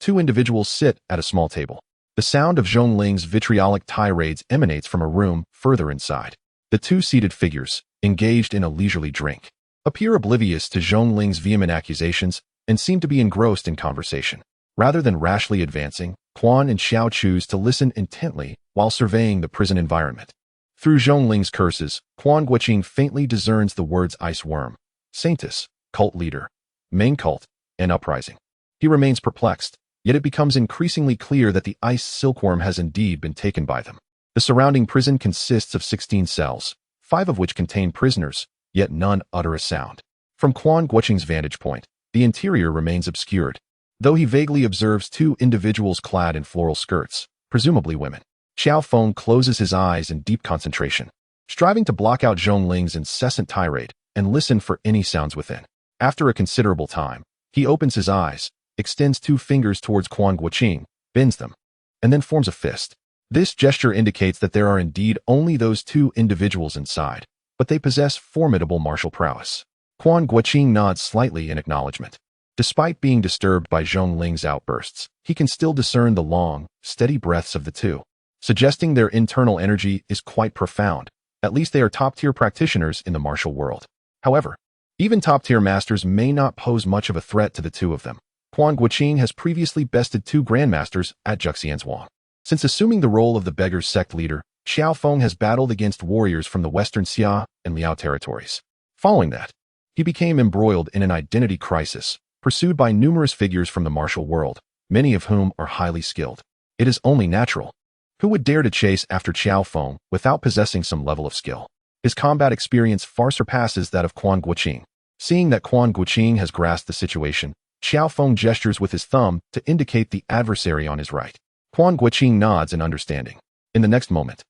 2 individuals sit at a small table. The sound of Zhongling's vitriolic tirades emanates from a room further inside. The 2 seated figures, engaged in a leisurely drink, appear oblivious to Zhongling's vehement accusations and seem to be engrossed in conversation. Rather than rashly advancing, Quan and Xiao choose to listen intently while surveying the prison environment. Through Zhongling's curses, Quan Guanqing faintly discerns the words Ice Worm, Saintess, Cult Leader, Main Cult, and Uprising. He remains perplexed, yet it becomes increasingly clear that the Ice Silkworm has indeed been taken by them. The surrounding prison consists of 16 cells, 5 of which contain prisoners, yet none utter a sound. From Quan Guanqing's vantage point, the interior remains obscured, though he vaguely observes 2 individuals clad in floral skirts, presumably women. Qiao Feng closes his eyes in deep concentration, striving to block out Zhongling's incessant tirade and listen for any sounds within. After a considerable time, he opens his eyes, extends 2 fingers towards Quan Guanqing, bends them, and then forms a fist. This gesture indicates that there are indeed only those 2 individuals inside, but they possess formidable martial prowess. Quan Guanqing nods slightly in acknowledgement. Despite being disturbed by Zhongling's outbursts, he can still discern the long, steady breaths of the 2, suggesting their internal energy is quite profound. At least they are top-tier practitioners in the martial world. However, even top-tier masters may not pose much of a threat to the 2 of them. Quan Guanqing has previously bested 2 grandmasters at Zhuxianzhuang. Since assuming the role of the Beggar's Sect leader, Qiao Feng has battled against warriors from the Western Xia and Liao territories. Following that, he became embroiled in an identity crisis, pursued by numerous figures from the martial world, many of whom are highly skilled. It is only natural. Who would dare to chase after Qiao Feng without possessing some level of skill? His combat experience far surpasses that of Quan Guanqing. Seeing that Quan Guanqing has grasped the situation, Qiao Feng gestures with his thumb to indicate the adversary on his right. Quan Guanqing nods in understanding. In the next moment,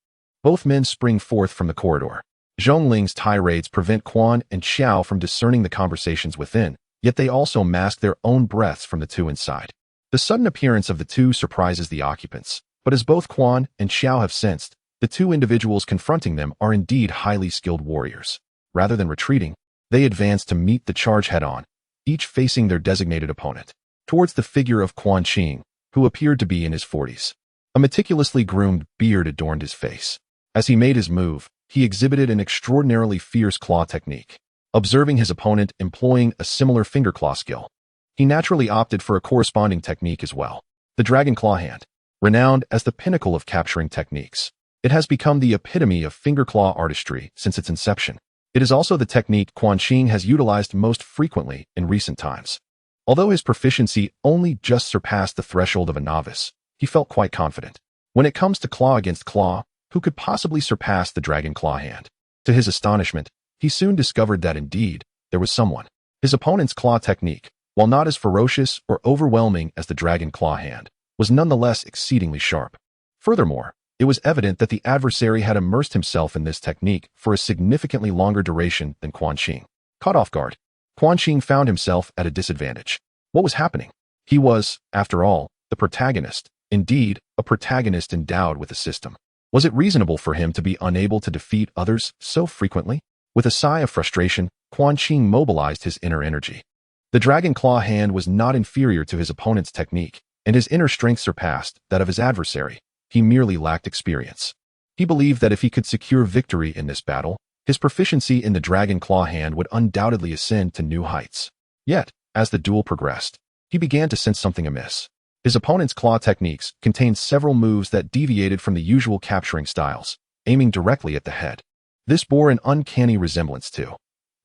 both men spring forth from the corridor. Zhongling's tirades prevent Quan and Xiao from discerning the conversations within, yet they also mask their own breaths from the 2 inside. The sudden appearance of the 2 surprises the occupants, but as both Quan and Xiao have sensed, the 2 individuals confronting them are indeed highly skilled warriors. Rather than retreating, they advance to meet the charge head-on, each facing their designated opponent. Towards the figure of Quan Qing, who appeared to be in his 40s. A meticulously groomed beard adorned his face. As he made his move, he exhibited an extraordinarily fierce claw technique. Observing his opponent employing a similar finger claw skill, he naturally opted for a corresponding technique as well. The Dragon Claw Hand, renowned as the pinnacle of capturing techniques. It has become the epitome of finger claw artistry since its inception. It is also the technique Quan Qing has utilized most frequently in recent times. Although his proficiency only just surpassed the threshold of a novice, he felt quite confident. When it comes to claw against claw, who could possibly surpass the Dragon Claw Hand? To his astonishment, he soon discovered that indeed, there was someone. His opponent's claw technique, while not as ferocious or overwhelming as the Dragon Claw Hand, was nonetheless exceedingly sharp. Furthermore, it was evident that the adversary had immersed himself in this technique for a significantly longer duration than Quan Qing. Caught off guard, Quan Qing found himself at a disadvantage. What was happening? He was, after all, the protagonist, indeed, a protagonist endowed with a system. Was it reasonable for him to be unable to defeat others so frequently? With a sigh of frustration, Quan Qing mobilized his inner energy. The Dragon Claw Hand was not inferior to his opponent's technique, and his inner strength surpassed that of his adversary. He merely lacked experience. He believed that if he could secure victory in this battle, his proficiency in the Dragon Claw Hand would undoubtedly ascend to new heights. Yet, as the duel progressed, he began to sense something amiss. His opponent's claw techniques contained several moves that deviated from the usual capturing styles, aiming directly at the head. This bore an uncanny resemblance to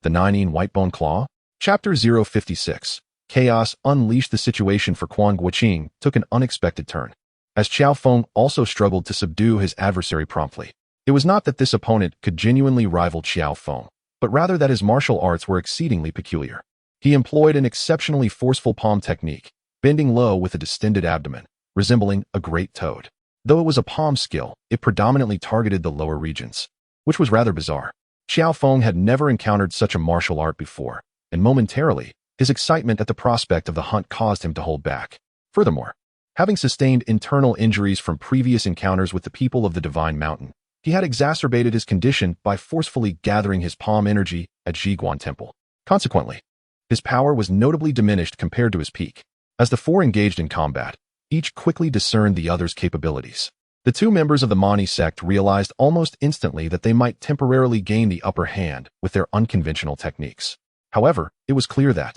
the Nine Whitebone Claw. Chapter 056. Chaos unleashed. The situation for Quan Guanqing took an unexpected turn, as Qiao Feng also struggled to subdue his adversary promptly. It was not that this opponent could genuinely rival Qiao Feng, but rather that his martial arts were exceedingly peculiar. He employed an exceptionally forceful palm technique, bending low with a distended abdomen, resembling a great toad. Though it was a palm skill, it predominantly targeted the lower regions, which was rather bizarre. Qiao Feng had never encountered such a martial art before, and momentarily, his excitement at the prospect of the hunt caused him to hold back. Furthermore, having sustained internal injuries from previous encounters with the people of the Divine Mountain, he had exacerbated his condition by forcefully gathering his palm energy at Zhiguan Temple. Consequently, his power was notably diminished compared to his peak. As the 4 engaged in combat, each quickly discerned the other's capabilities. The 2 members of the Mani sect realized almost instantly that they might temporarily gain the upper hand with their unconventional techniques. However, it was clear that,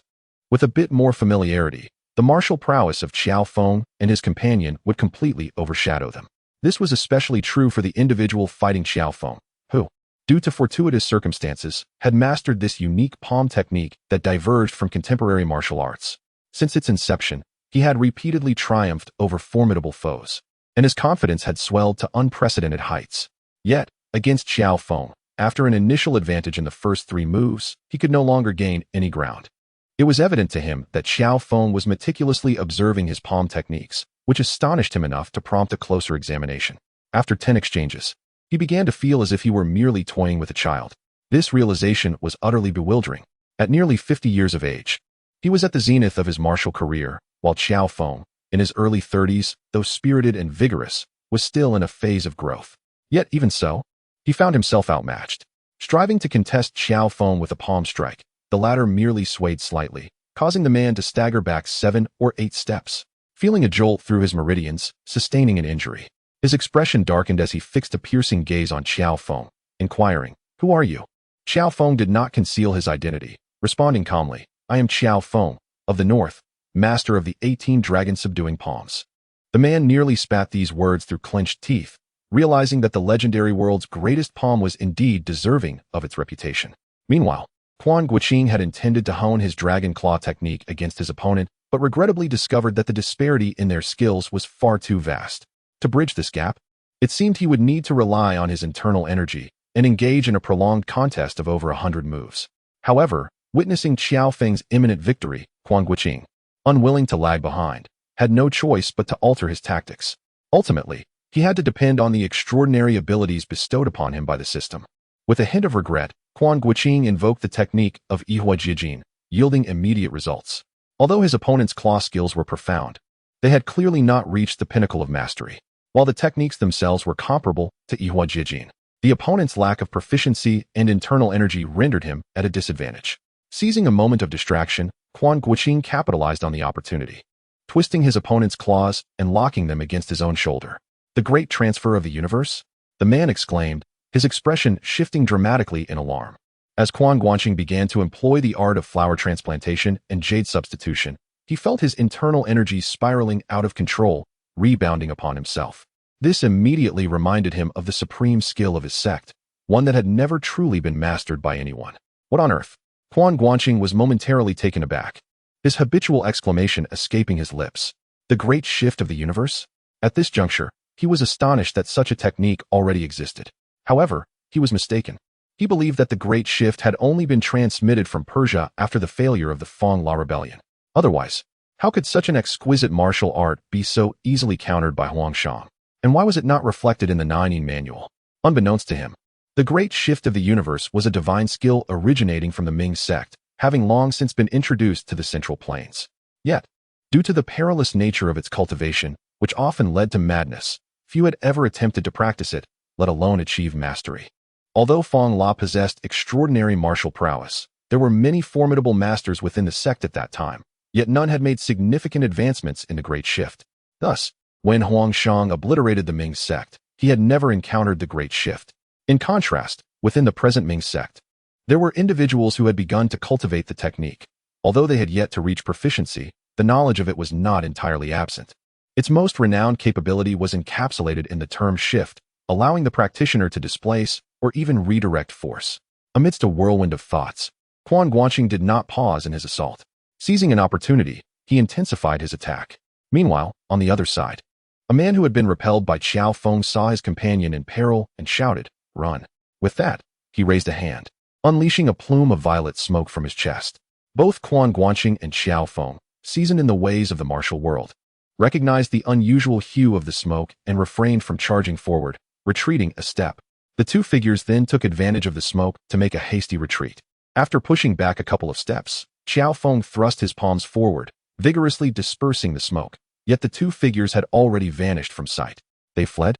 with a bit more familiarity, The martial prowess of Qiao Feng and his companion would completely overshadow them. This was especially true for the individual fighting Qiao Feng, who, due to fortuitous circumstances, had mastered this unique palm technique that diverged from contemporary martial arts. Since its inception, he had repeatedly triumphed over formidable foes, and his confidence had swelled to unprecedented heights. Yet, against Qiao Feng, after an initial advantage in the first 3 moves, he could no longer gain any ground. It was evident to him that Qiao Feng was meticulously observing his palm techniques, which astonished him enough to prompt a closer examination. After 10 exchanges, he began to feel as if he were merely toying with a child. This realization was utterly bewildering. At nearly 50 years of age, he was at the zenith of his martial career, while Qiao Feng, in his early 30s, though spirited and vigorous, was still in a phase of growth. Yet even so, he found himself outmatched. Striving to contest Qiao Feng with a palm strike, the latter merely swayed slightly, causing the man to stagger back 7 or 8 steps. Feeling a jolt through his meridians, sustaining an injury, his expression darkened as he fixed a piercing gaze on Qiao Feng, inquiring, "Who are you?" Qiao Feng did not conceal his identity, responding calmly, "I am Qiao Feng, of the North, master of the 18 Dragon Subduing Palms." The man nearly spat these words through clenched teeth, realizing that the legendary world's greatest palm was indeed deserving of its reputation. Meanwhile, Quan Guanqing had intended to hone his dragon claw technique against his opponent, but regrettably discovered that the disparity in their skills was far too vast. To bridge this gap, it seemed he would need to rely on his internal energy and engage in a prolonged contest of over 100 moves. However, witnessing Qiao Feng's imminent victory, Quan Guanqing, unwilling to lag behind, had no choice but to alter his tactics. Ultimately, he had to depend on the extraordinary abilities bestowed upon him by the system. With a hint of regret, Quan Guanqing invoked the technique of audiobook, yielding immediate results. Although his opponent's claw skills were profound, they had clearly not reached the pinnacle of mastery. While the techniques themselves were comparable to audiobook, the opponent's lack of proficiency and internal energy rendered him at a disadvantage. Seizing a moment of distraction, Quan Guanqing capitalized on the opportunity, twisting his opponent's claws and locking them against his own shoulder. "The great transfer of the universe?" the man exclaimed, his expression shifting dramatically in alarm. As Quan Guanqing began to employ the art of flower transplantation and jade substitution, he felt his internal energy spiraling out of control, rebounding upon himself. This immediately reminded him of the supreme skill of his sect, one that had never truly been mastered by anyone. "What on earth?" Quan Guanqing was momentarily taken aback, his habitual exclamation escaping his lips. "The great shift of the universe?" At this juncture, he was astonished that such a technique already existed. However, he was mistaken. He believed that the Great Shift had only been transmitted from Persia after the failure of the Fong La Rebellion. Otherwise, how could such an exquisite martial art be so easily countered by Huangshan? And why was it not reflected in the Nainin manual? Unbeknownst to him, the Great Shift of the Universe was a divine skill originating from the Ming sect, having long since been introduced to the Central Plains. Yet, due to the perilous nature of its cultivation, which often led to madness, few had ever attempted to practice it, let alone achieve mastery. Although Fong La possessed extraordinary martial prowess, there were many formidable masters within the sect at that time, yet none had made significant advancements in the Great Shift. Thus, when Huangshan obliterated the Ming sect, he had never encountered the Great Shift. In contrast, within the present Ming sect, there were individuals who had begun to cultivate the technique. Although they had yet to reach proficiency, the knowledge of it was not entirely absent. Its most renowned capability was encapsulated in the term shift, allowing the practitioner to displace or even redirect force. Amidst a whirlwind of thoughts, Quan Guanqing did not pause in his assault. Seizing an opportunity, he intensified his attack. Meanwhile, on the other side, a man who had been repelled by Qiao Feng saw his companion in peril and shouted, "Run." With that, he raised a hand, unleashing a plume of violet smoke from his chest. Both Quan Guanqing and Qiao Feng, seasoned in the ways of the martial world, recognized the unusual hue of the smoke and refrained from charging forward, retreating a step. The two figures then took advantage of the smoke to make a hasty retreat. After pushing back a couple of steps, Qiao Feng thrust his palms forward, vigorously dispersing the smoke, yet the two figures had already vanished from sight. "They fled?"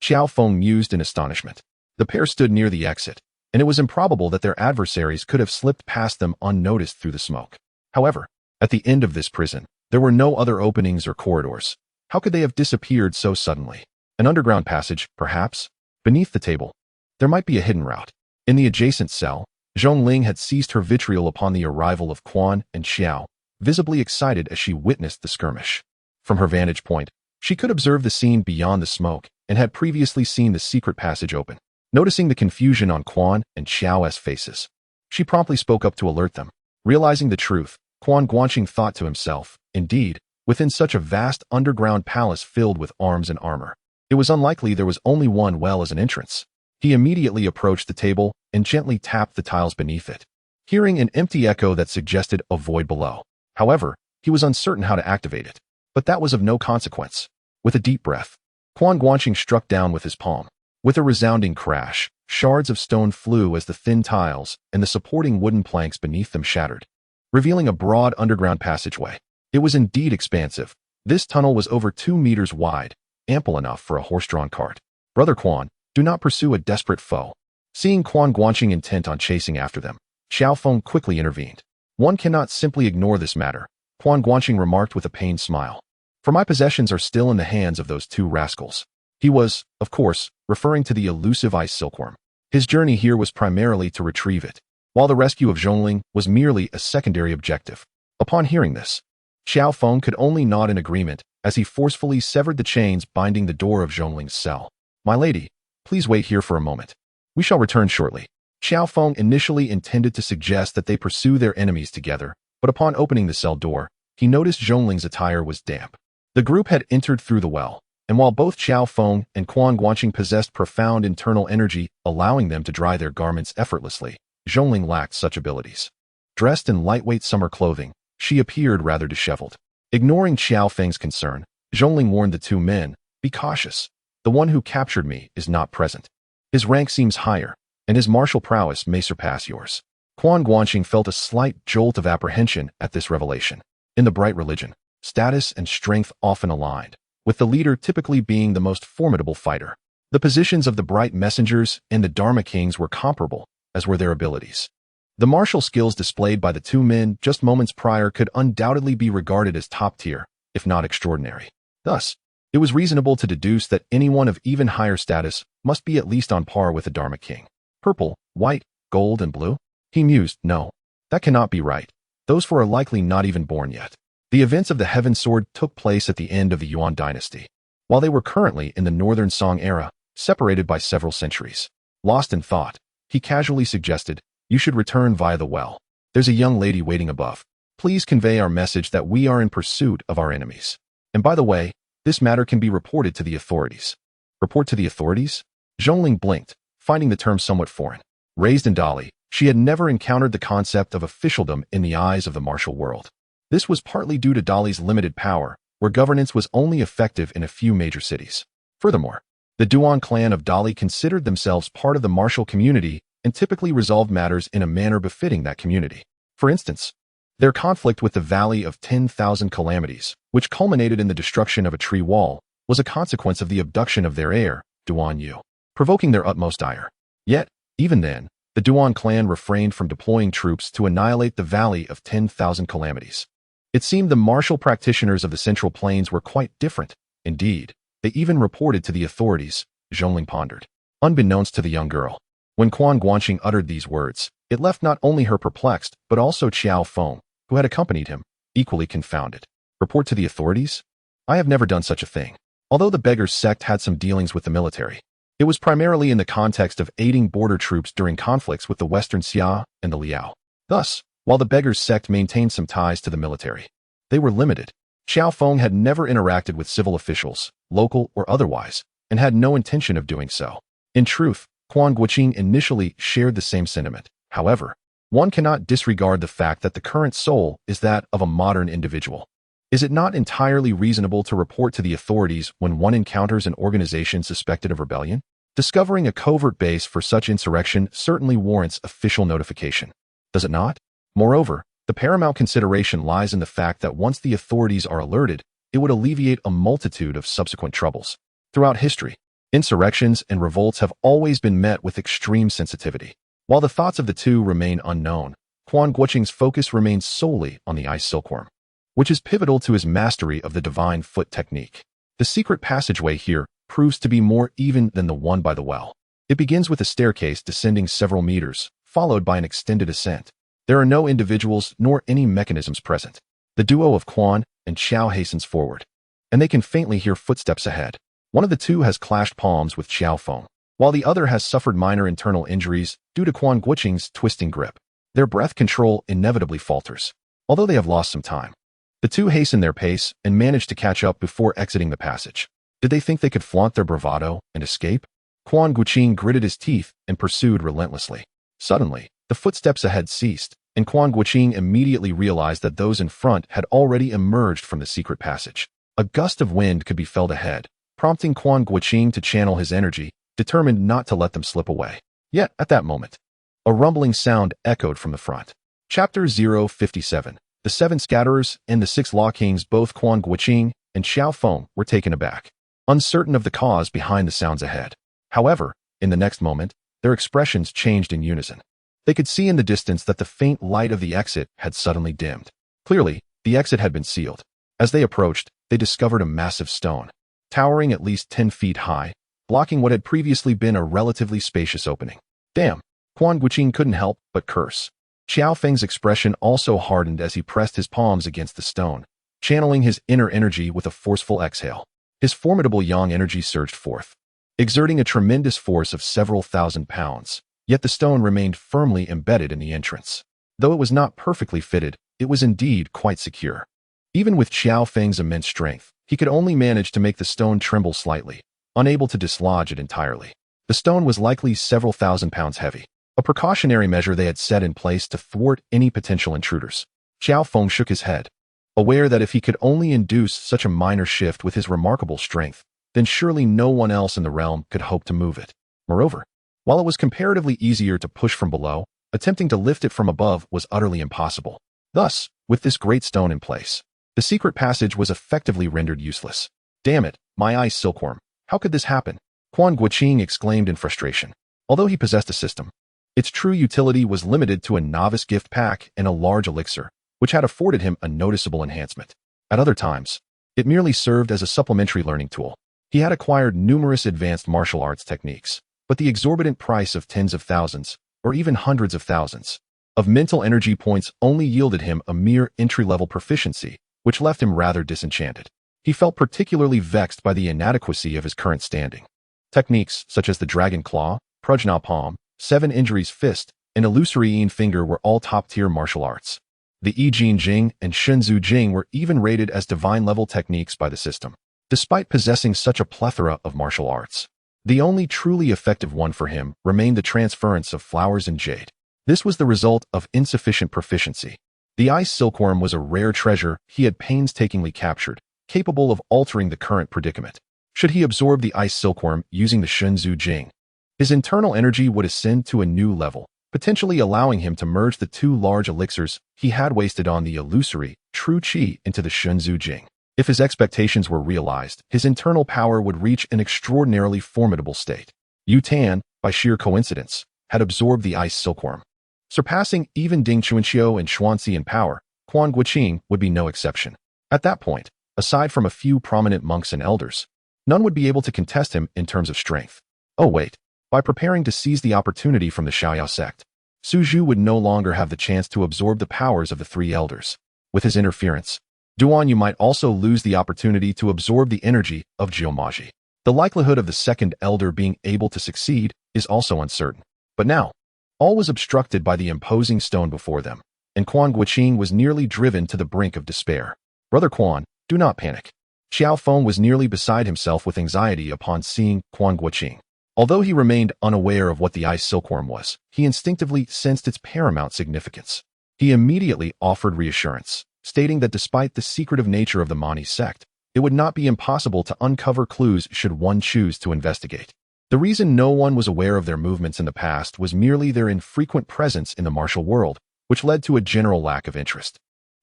Qiao Feng mused in astonishment. The pair stood near the exit, and it was improbable that their adversaries could have slipped past them unnoticed through the smoke. However, at the end of this prison, there were no other openings or corridors. How could they have disappeared so suddenly? An underground passage, perhaps? Beneath the table, there might be a hidden route. In the adjacent cell, Zhongling had ceased her vitriol upon the arrival of Quan and Xiao, visibly excited as she witnessed the skirmish. From her vantage point, she could observe the scene beyond the smoke and had previously seen the secret passage open. Noticing the confusion on Quan and Qiao's faces, she promptly spoke up to alert them. Realizing the truth, Quan Guanqing thought to himself, indeed, within such a vast underground palace filled with arms and armor, it was unlikely there was only one well as an entrance. He immediately approached the table and gently tapped the tiles beneath it, hearing an empty echo that suggested a void below. However, he was uncertain how to activate it. But that was of no consequence. With a deep breath, Quan Guanqing struck down with his palm. With a resounding crash, shards of stone flew as the thin tiles and the supporting wooden planks beneath them shattered, revealing a broad underground passageway. It was indeed expansive. This tunnel was over 2 meters wide, ample enough for a horse-drawn cart. Brother Quan, do not pursue a desperate foe. Seeing Quan Guanqing intent on chasing after them, Qiao Feng quickly intervened. One cannot simply ignore this matter, Quan Guanqing remarked with a pained smile. For my possessions are still in the hands of those 2 rascals. He was, of course, referring to the elusive ice silkworm. His journey here was primarily to retrieve it, while the rescue of Zhongling was merely a secondary objective. Upon hearing this, Qiao Feng could only nod in agreement as he forcefully severed the chains binding the door of Zhongling's cell. My lady, please wait here for a moment. We shall return shortly. Qiao Feng initially intended to suggest that they pursue their enemies together, but upon opening the cell door, he noticed Zhongling's attire was damp. The group had entered through the well, and while both Qiao Feng and Quan Guanqing possessed profound internal energy, allowing them to dry their garments effortlessly, Zhongling lacked such abilities. Dressed in lightweight summer clothing, she appeared rather disheveled. Ignoring Qiao Feng's concern, Zhongling warned the 2 men, be cautious. The one who captured me is not present. His rank seems higher, and his martial prowess may surpass yours. Quan Guanqing felt a slight jolt of apprehension at this revelation. In the Bright religion, status and strength often aligned, with the leader typically being the most formidable fighter. The positions of the Bright messengers and the Dharma kings were comparable, as were their abilities. The martial skills displayed by the 2 men just moments prior could undoubtedly be regarded as top tier, if not extraordinary. Thus, it was reasonable to deduce that anyone of even higher status must be at least on par with the Dharma king. Purple, white, gold, and blue? He mused, no, that cannot be right. Those 4 are likely not even born yet. The events of the Heaven Sword took place at the end of the Yuan dynasty, while they were currently in the Northern Song era, separated by several centuries. Lost in thought, he casually suggested, you should return via the well. There's a young lady waiting above. Please convey our message that we are in pursuit of our enemies. And by the way, this matter can be reported to the authorities. Report to the authorities? Zhongling blinked, finding the term somewhat foreign. Raised in Dali, she had never encountered the concept of officialdom in the eyes of the martial world. This was partly due to Dali's limited power, where governance was only effective in a few major cities. Furthermore, the Duan clan of Dali considered themselves part of the martial community and typically resolved matters in a manner befitting that community. For instance, their conflict with the Valley of 10,000 Calamities, which culminated in the destruction of a tree wall, was a consequence of the abduction of their heir, Duan Yu, provoking their utmost ire. Yet, even then, the Duan clan refrained from deploying troops to annihilate the Valley of 10,000 Calamities. It seemed the martial practitioners of the Central Plains were quite different. Indeed, they even reported to the authorities, Zhongling pondered. Unbeknownst to the young girl, when Quan Guanqing uttered these words, it left not only her perplexed, but also Qiao Feng, who had accompanied him, equally confounded. Report to the authorities? I have never done such a thing. Although the Beggars sect had some dealings with the military, it was primarily in the context of aiding border troops during conflicts with the Western Xia and the Liao. Thus, while the Beggars sect maintained some ties to the military, they were limited. Qiao Feng had never interacted with civil officials, local or otherwise, and had no intention of doing so. In truth, Quan Guanqing initially shared the same sentiment. However, one cannot disregard the fact that the current soul is that of a modern individual. Is it not entirely reasonable to report to the authorities when one encounters an organization suspected of rebellion? Discovering a covert base for such insurrection certainly warrants official notification, does it not? Moreover, the paramount consideration lies in the fact that once the authorities are alerted, it would alleviate a multitude of subsequent troubles. Throughout history, insurrections and revolts have always been met with extreme sensitivity. While the thoughts of the 2 remain unknown, Quan Guanqing's focus remains solely on the ice silkworm, which is pivotal to his mastery of the divine foot technique. The secret passageway here proves to be more even than the one by the well. It begins with a staircase descending several meters, followed by an extended ascent. There are no individuals nor any mechanisms present. The duo of Quan and Qiao hastens forward, and they can faintly hear footsteps ahead. One of the two has clashed palms with Qiao Feng, while the other has suffered minor internal injuries due to Quan Guanqing's twisting grip. Their breath control inevitably falters, although they have lost some time. The two hasten their pace and manage to catch up before exiting the passage. Did they think they could flaunt their bravado and escape? Quan Guanqing gritted his teeth and pursued relentlessly. Suddenly, the footsteps ahead ceased, and Quan Guanqing immediately realized that those in front had already emerged from the secret passage. A gust of wind could be felt ahead, prompting Quan Guanqing to channel his energy, determined not to let them slip away. Yet, at that moment, a rumbling sound echoed from the front. Chapter 057. The Seven Scatterers and the Six Law Kings. Both Quan Guanqing and Qiao Feng were taken aback, uncertain of the cause behind the sounds ahead. However, in the next moment, their expressions changed in unison. They could see in the distance that the faint light of the exit had suddenly dimmed. Clearly, the exit had been sealed. As they approached, they discovered a massive stone, towering at least 10 feet high, blocking what had previously been a relatively spacious opening. Damn! Quan Guanqing couldn't help but curse. Qiao Feng's expression also hardened as he pressed his palms against the stone, channeling his inner energy with a forceful exhale. His formidable yang energy surged forth, exerting a tremendous force of several thousand pounds, yet the stone remained firmly embedded in the entrance. Though it was not perfectly fitted, it was indeed quite secure. Even with Qiao Feng's immense strength, he could only manage to make the stone tremble slightly, unable to dislodge it entirely. The stone was likely several thousand pounds heavy, a precautionary measure they had set in place to thwart any potential intruders. Qiao Feng shook his head, aware that if he could only induce such a minor shift with his remarkable strength, then surely no one else in the realm could hope to move it. Moreover, while it was comparatively easier to push from below, attempting to lift it from above was utterly impossible. Thus, with this great stone in place, the secret passage was effectively rendered useless. Damn it, my ice silkworm. How could this happen? Quan Guanqing exclaimed in frustration. Although he possessed a system, its true utility was limited to a novice gift pack and a large elixir, which had afforded him a noticeable enhancement. At other times, it merely served as a supplementary learning tool. He had acquired numerous advanced martial arts techniques, but the exorbitant price of tens of thousands, or even hundreds of thousands, of mental energy points only yielded him a mere entry-level proficiency, which left him rather disenchanted. He felt particularly vexed by the inadequacy of his current standing. Techniques such as the Dragon Claw, Prajna Palm, Seven Injuries Fist, and Illusory Yin Finger were all top-tier martial arts. The I Jin Jing and Shunzu Jing were even rated as divine-level techniques by the system. Despite possessing such a plethora of martial arts, the only truly effective one for him remained the transference of flowers and jade. This was the result of insufficient proficiency. The ice silkworm was a rare treasure he had painstakingly captured, capable of altering the current predicament. Should he absorb the ice silkworm using the Shunzu Jing, his internal energy would ascend to a new level, potentially allowing him to merge the two large elixirs he had wasted on the illusory, true qi into the Shunzu Jing. If his expectations were realized, his internal power would reach an extraordinarily formidable state. Yu Tan, by sheer coincidence, had absorbed the ice silkworm. Surpassing even Ding Chuanqiu and Xuanzi in power, Quan Guanqing would be no exception. At that point, aside from a few prominent monks and elders, none would be able to contest him in terms of strength. Oh wait, by preparing to seize the opportunity from the Xiaoyao sect, Su Zhu would no longer have the chance to absorb the powers of the three elders. With his interference, Duan Yu might also lose the opportunity to absorb the energy of Jiumaji. The likelihood of the second elder being able to succeed is also uncertain. But now, all was obstructed by the imposing stone before them, and Quan Guanqing was nearly driven to the brink of despair. Brother Quan, do not panic. Qiao Feng was nearly beside himself with anxiety upon seeing Quan Guanqing. Although he remained unaware of what the ice silkworm was, he instinctively sensed its paramount significance. He immediately offered reassurance, stating that despite the secretive nature of the Mani sect, it would not be impossible to uncover clues should one choose to investigate. The reason no one was aware of their movements in the past was merely their infrequent presence in the martial world, which led to a general lack of interest.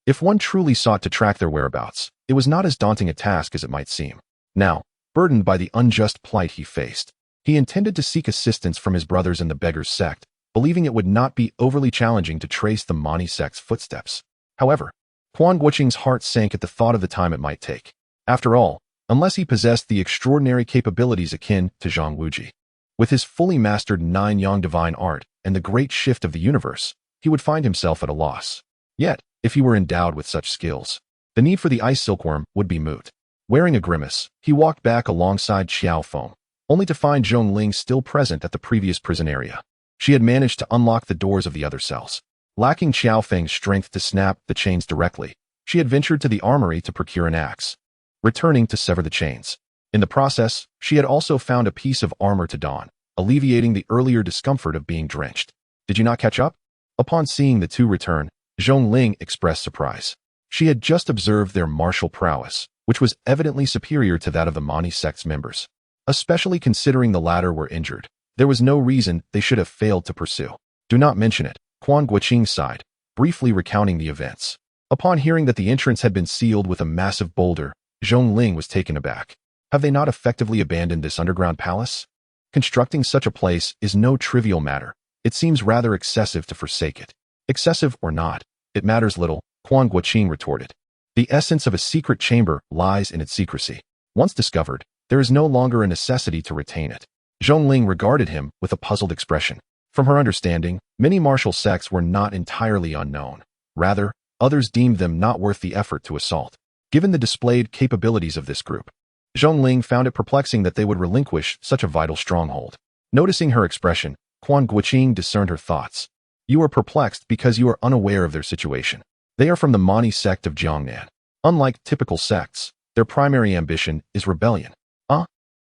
If one truly sought to track their whereabouts, it was not as daunting a task as it might seem. Now, burdened by the unjust plight he faced, he intended to seek assistance from his brothers in the Beggars sect, believing it would not be overly challenging to trace the Mani sect's footsteps. However, Quan Guanqing's heart sank at the thought of the time it might take. After all, unless he possessed the extraordinary capabilities akin to Zhang Wuji, with his fully mastered nine-yang divine art and the great shift of the universe, he would find himself at a loss. Yet, if he were endowed with such skills, The need for the ice silkworm would be moot. Wearing a grimace, he walked back alongside Qiao Feng, only to find Zhongling still present at the previous prison area. She had managed to unlock the doors of the other cells. Lacking Qiao Feng's strength to snap the chains directly, she had ventured to the armory to procure an axe, returning to sever the chains. In the process, she had also found a piece of armor to don, alleviating the earlier discomfort of being drenched. Did you not catch up? Upon seeing the two return, Zhongling expressed surprise. She had just observed their martial prowess, which was evidently superior to that of the Mani sect's members. Especially considering the latter were injured, there was no reason they should have failed to pursue. Do not mention it, Quan Guanqing sighed, briefly recounting the events. Upon hearing that the entrance had been sealed with a massive boulder, Zhongling was taken aback. Have they not effectively abandoned this underground palace? Constructing such a place is no trivial matter. It seems rather excessive to forsake it. Excessive or not, it matters little, Quan Guanqing retorted. The essence of a secret chamber lies in its secrecy. Once discovered, there is no longer a necessity to retain it. Zhongling regarded him with a puzzled expression. From her understanding, many martial sects were not entirely unknown. Rather, others deemed them not worth the effort to assault. Given the displayed capabilities of this group, Zhongling found it perplexing that they would relinquish such a vital stronghold. Noticing her expression, Quan Guanqing discerned her thoughts. You are perplexed because you are unaware of their situation. They are from the Mani sect of Jiangnan. Unlike typical sects, their primary ambition is rebellion.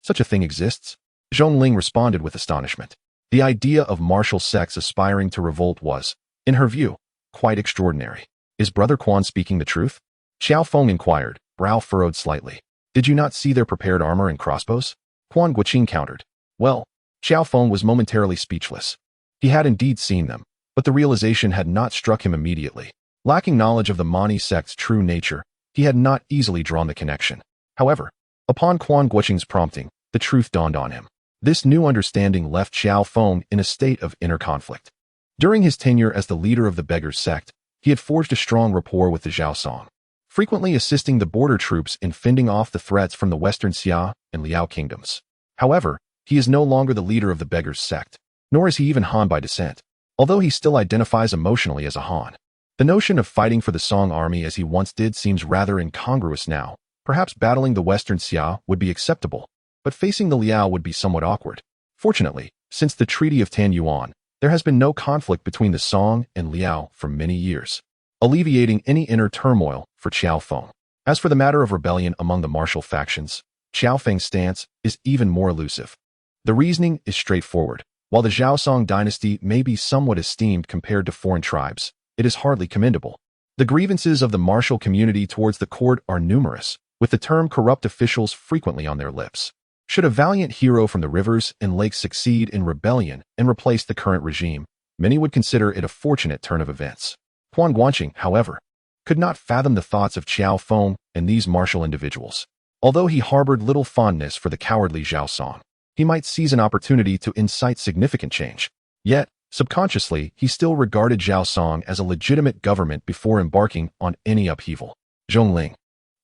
Such a thing exists? Zhongling responded with astonishment. The idea of martial sects aspiring to revolt was, in her view, quite extraordinary. Is Brother Quan speaking the truth? Qiao Feng inquired, brow furrowed slightly. Did you not see their prepared armor and crossbows? Quan Guanqing countered. Well, Qiao Feng was momentarily speechless. He had indeed seen them, but the realization had not struck him immediately. Lacking knowledge of the Mani sect's true nature, he had not easily drawn the connection. However, upon Quan Guanqing's prompting, the truth dawned on him. This new understanding left Qiao Feng in a state of inner conflict. During his tenure as the leader of the Beggars sect, he had forged a strong rapport with the Zhaosong, frequently assisting the border troops in fending off the threats from the Western Xia and Liao kingdoms. However, he is no longer the leader of the Beggars sect, nor is he even Han by descent, although he still identifies emotionally as a Han. The notion of fighting for the Song army as he once did seems rather incongruous now. Perhaps battling the Western Xia would be acceptable, but facing the Liao would be somewhat awkward. Fortunately, since the Treaty of Tanyuan, there has been no conflict between the Song and Liao for many years, alleviating any inner turmoil for Qiao Feng. As for the matter of rebellion among the martial factions, Qiao Feng's stance is even more elusive. The reasoning is straightforward. While the Zhaosong dynasty may be somewhat esteemed compared to foreign tribes, it is hardly commendable. The grievances of the martial community towards the court are numerous, with the term corrupt officials frequently on their lips. Should a valiant hero from the rivers and lakes succeed in rebellion and replace the current regime, many would consider it a fortunate turn of events. Quan Guanqing, however, could not fathom the thoughts of Qiao Feng and these martial individuals. Although he harbored little fondness for the cowardly Zhaosong, he might seize an opportunity to incite significant change. Yet, subconsciously, he still regarded Zhaosong as a legitimate government before embarking on any upheaval. Zhongling,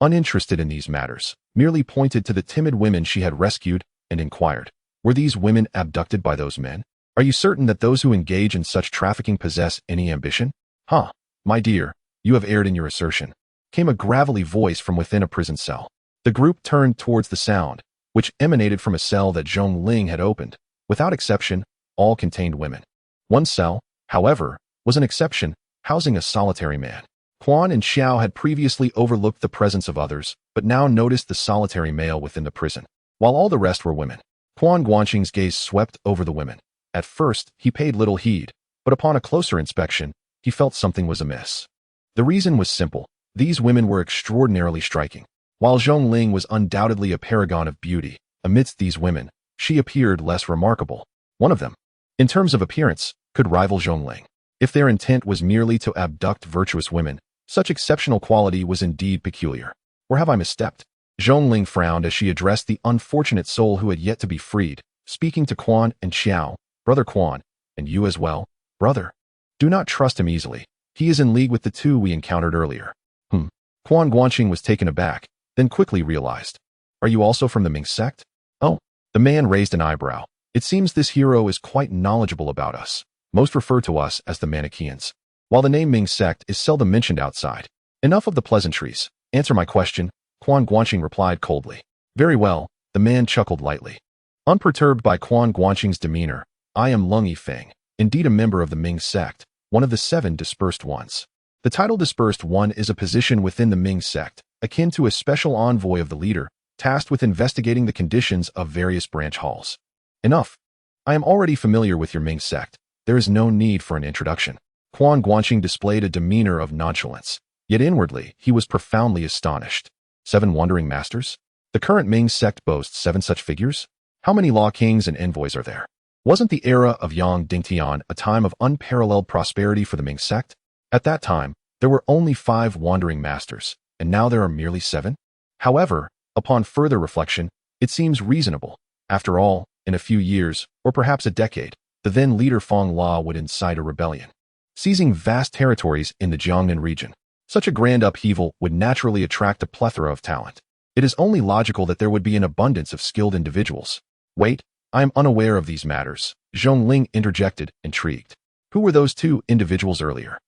uninterested in these matters, merely pointed to the timid women she had rescued and inquired, were these women abducted by those men? Are you certain that those who engage in such trafficking possess any ambition? My dear, you have erred in your assertion, came a gravelly voice from within a prison cell. The group turned towards the sound, which emanated from a cell that Zhongling had opened. Without exception, all contained women. One cell, however, was an exception, housing a solitary man. Quan and Xiao had previously overlooked the presence of others, but now noticed the solitary male within the prison, while all the rest were women. Quan Guanqing's gaze swept over the women. At first, he paid little heed, but upon a closer inspection, he felt something was amiss. The reason was simple. These women were extraordinarily striking. While Zhongling was undoubtedly a paragon of beauty, amidst these women, she appeared less remarkable. One of them, in terms of appearance, could rival Zhongling. If their intent was merely to abduct virtuous women, such exceptional quality was indeed peculiar. Or have I misstepped? Zhongling frowned as she addressed the unfortunate soul who had yet to be freed, speaking to Quan and Xiao. Brother Quan, and you as well, brother. Do not trust him easily. He is in league with the two we encountered earlier. Quan Guanqing was taken aback, then quickly realized. Are you also from the Ming sect? Oh, the man raised an eyebrow. It seems this hero is quite knowledgeable about us. Most refer to us as the Manichaeans. While the name Ming sect is seldom mentioned outside. Enough of the pleasantries. Answer my question, Quan Guanqing replied coldly. Very well, the man chuckled lightly. Unperturbed by Quan Guanqing's demeanor, I am Lung Yifeng, indeed a member of the Ming sect, one of the 7 dispersed ones. The title Dispersed One is a position within the Ming sect, akin to a special envoy of the leader, tasked with investigating the conditions of various branch halls. Enough. I am already familiar with your Ming sect. There is no need for an introduction. Quan Guanqing displayed a demeanor of nonchalance, yet inwardly he was profoundly astonished. 7 wandering masters? The current Ming sect boasts 7 such figures? How many law kings and envoys are there? Wasn't the era of Yang Dingtian a time of unparalleled prosperity for the Ming sect? At that time, there were only 5 wandering masters, and now there are merely 7? However, upon further reflection, it seems reasonable. After all, in a few years, or perhaps a decade, the then leader Feng La would incite a rebellion, seizing vast territories in the Jiangnan region. Such a grand upheaval would naturally attract a plethora of talent. It is only logical that there would be an abundance of skilled individuals. Wait, I am unaware of these matters, Zhongling interjected, intrigued. Who were those 2 individuals earlier?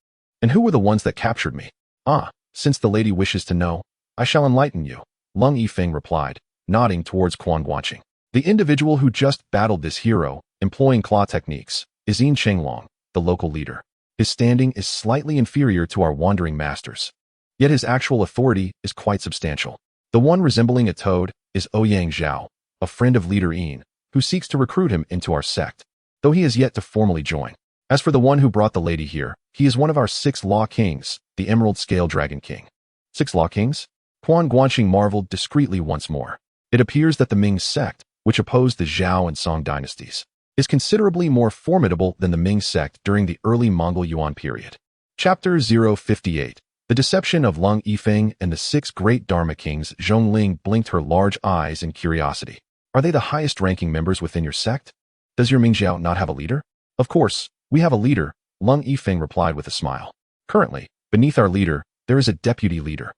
And who were the ones that captured me? Ah, since the lady wishes to know, I shall enlighten you, Lung Yifeng replied, nodding towards Quan Guanqing. The individual who just battled this hero, employing claw techniques, is Yin Chenglong, the local leader. His standing is slightly inferior to our wandering masters. Yet his actual authority is quite substantial. The one resembling a toad is Ouyang Zhao, a friend of leader Yin, who seeks to recruit him into our sect, though he has yet to formally join. As for the one who brought the lady here, he is one of our 6 law kings, the Emerald Scale Dragon King. 6 law kings? Quan Guanqing marveled discreetly once more. It appears that the Ming sect, which opposed the Zhao and Song dynasties, is considerably more formidable than the Ming sect during the early Mongol Yuan period. Chapter 058. The Deception of Lung Yifeng and the 6 Great Dharma Kings. Zhongling blinked her large eyes in curiosity. Are they the highest-ranking members within your sect? Does your Mingjiao not have a leader? Of course, we have a leader, Lung Yifeng replied with a smile. Currently, beneath our leader, there is a deputy leader,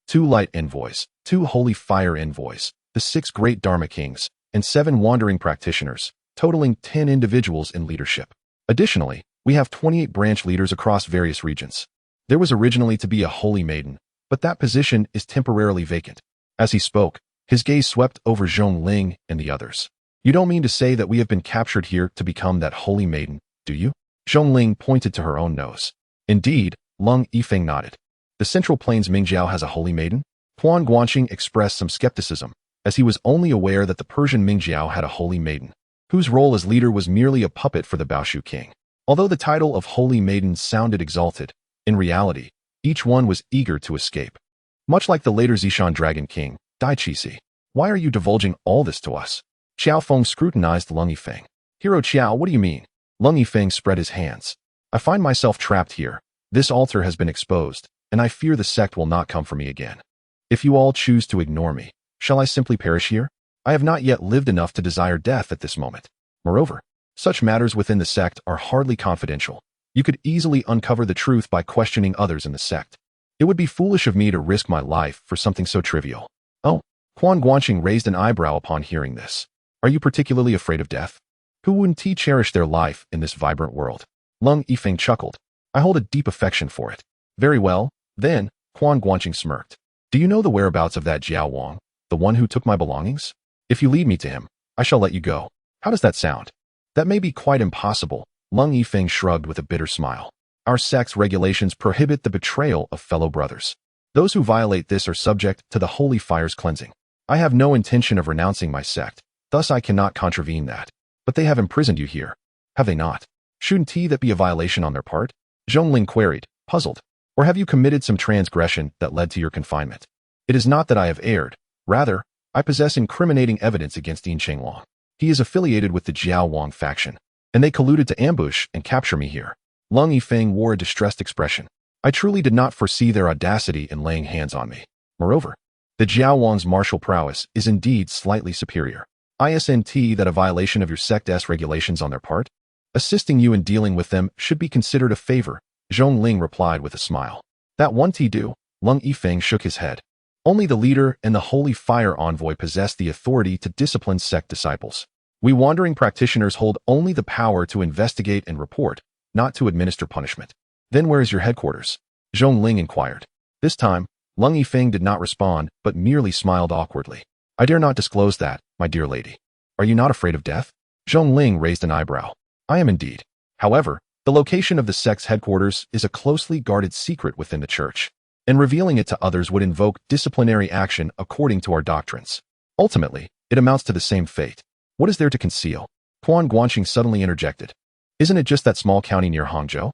2 light envoys, 2 holy fire envoys, the 6 Great Dharma Kings, and 7 wandering practitioners, totaling 10 individuals in leadership. Additionally, we have 28 branch leaders across various regions. There was originally to be a holy maiden, but that position is temporarily vacant. As he spoke, his gaze swept over Zhongling and the others. You don't mean to say that we have been captured here to become that holy maiden, do you? Zhongling pointed to her own nose. Indeed, Lung Yifeng nodded. The Central Plains Mingjiao has a holy maiden? Quan Guanqing expressed some skepticism, as he was only aware that the Persian Mingjiao had a holy maiden, whose role as leader was merely a puppet for the Baoshu king. Although the title of holy maiden sounded exalted, in reality, each one was eager to escape. Much like the later Zishan Dragon King, Dai Qixi. Why are you divulging all this to us? Qiao Feng scrutinized Lung Yifeng. Hero Qiao, what do you mean? Lung Yifeng spread his hands. I find myself trapped here. This altar has been exposed, and I fear the sect will not come for me again. If you all choose to ignore me, shall I simply perish here? I have not yet lived enough to desire death at this moment. Moreover, such matters within the sect are hardly confidential. You could easily uncover the truth by questioning others in the sect. It would be foolish of me to risk my life for something so trivial. Oh, Quan Guanqing raised an eyebrow upon hearing this. Are you particularly afraid of death? Who wouldn't cherish their life in this vibrant world? Lung Yifeng chuckled. I hold a deep affection for it. Very well, then, Quan Guanqing smirked. Do you know the whereabouts of that Jiao Wang, the one who took my belongings? If you lead me to him, I shall let you go. How does that sound? That may be quite impossible, Lung Yifeng shrugged with a bitter smile. Our sect's regulations prohibit the betrayal of fellow brothers. Those who violate this are subject to the holy fire's cleansing. I have no intention of renouncing my sect, thus I cannot contravene that. But they have imprisoned you here, have they not? Shouldn't that be a violation on their part? Zhongling queried, puzzled. Or have you committed some transgression that led to your confinement? It is not that I have erred. Rather, I possess incriminating evidence against Yin Chenglong. He is affiliated with the Jiao Wang faction, and they colluded to ambush and capture me here. Lung Yifeng wore a distressed expression. I truly did not foresee their audacity in laying hands on me. Moreover, the Jiao Wang's martial prowess is indeed slightly superior. Isn't that a violation of your sect's regulations on their part? Assisting you in dealing with them should be considered a favor, Zhongling replied with a smile. That won't do, Lung Yifeng shook his head. Only the leader and the holy fire envoy possess the authority to discipline sect disciples. We wandering practitioners hold only the power to investigate and report, not to administer punishment. Then where is your headquarters? Zhongling inquired. This time, Lung Yifeng did not respond, but merely smiled awkwardly. I dare not disclose that, my dear lady. Are you not afraid of death? Zhongling raised an eyebrow. I am indeed. However, the location of the sect's headquarters is a closely guarded secret within the church, and revealing it to others would invoke disciplinary action according to our doctrines. Ultimately, it amounts to the same fate. What is there to conceal? Quan Guanqing suddenly interjected. Isn't it just that small county near Hangzhou?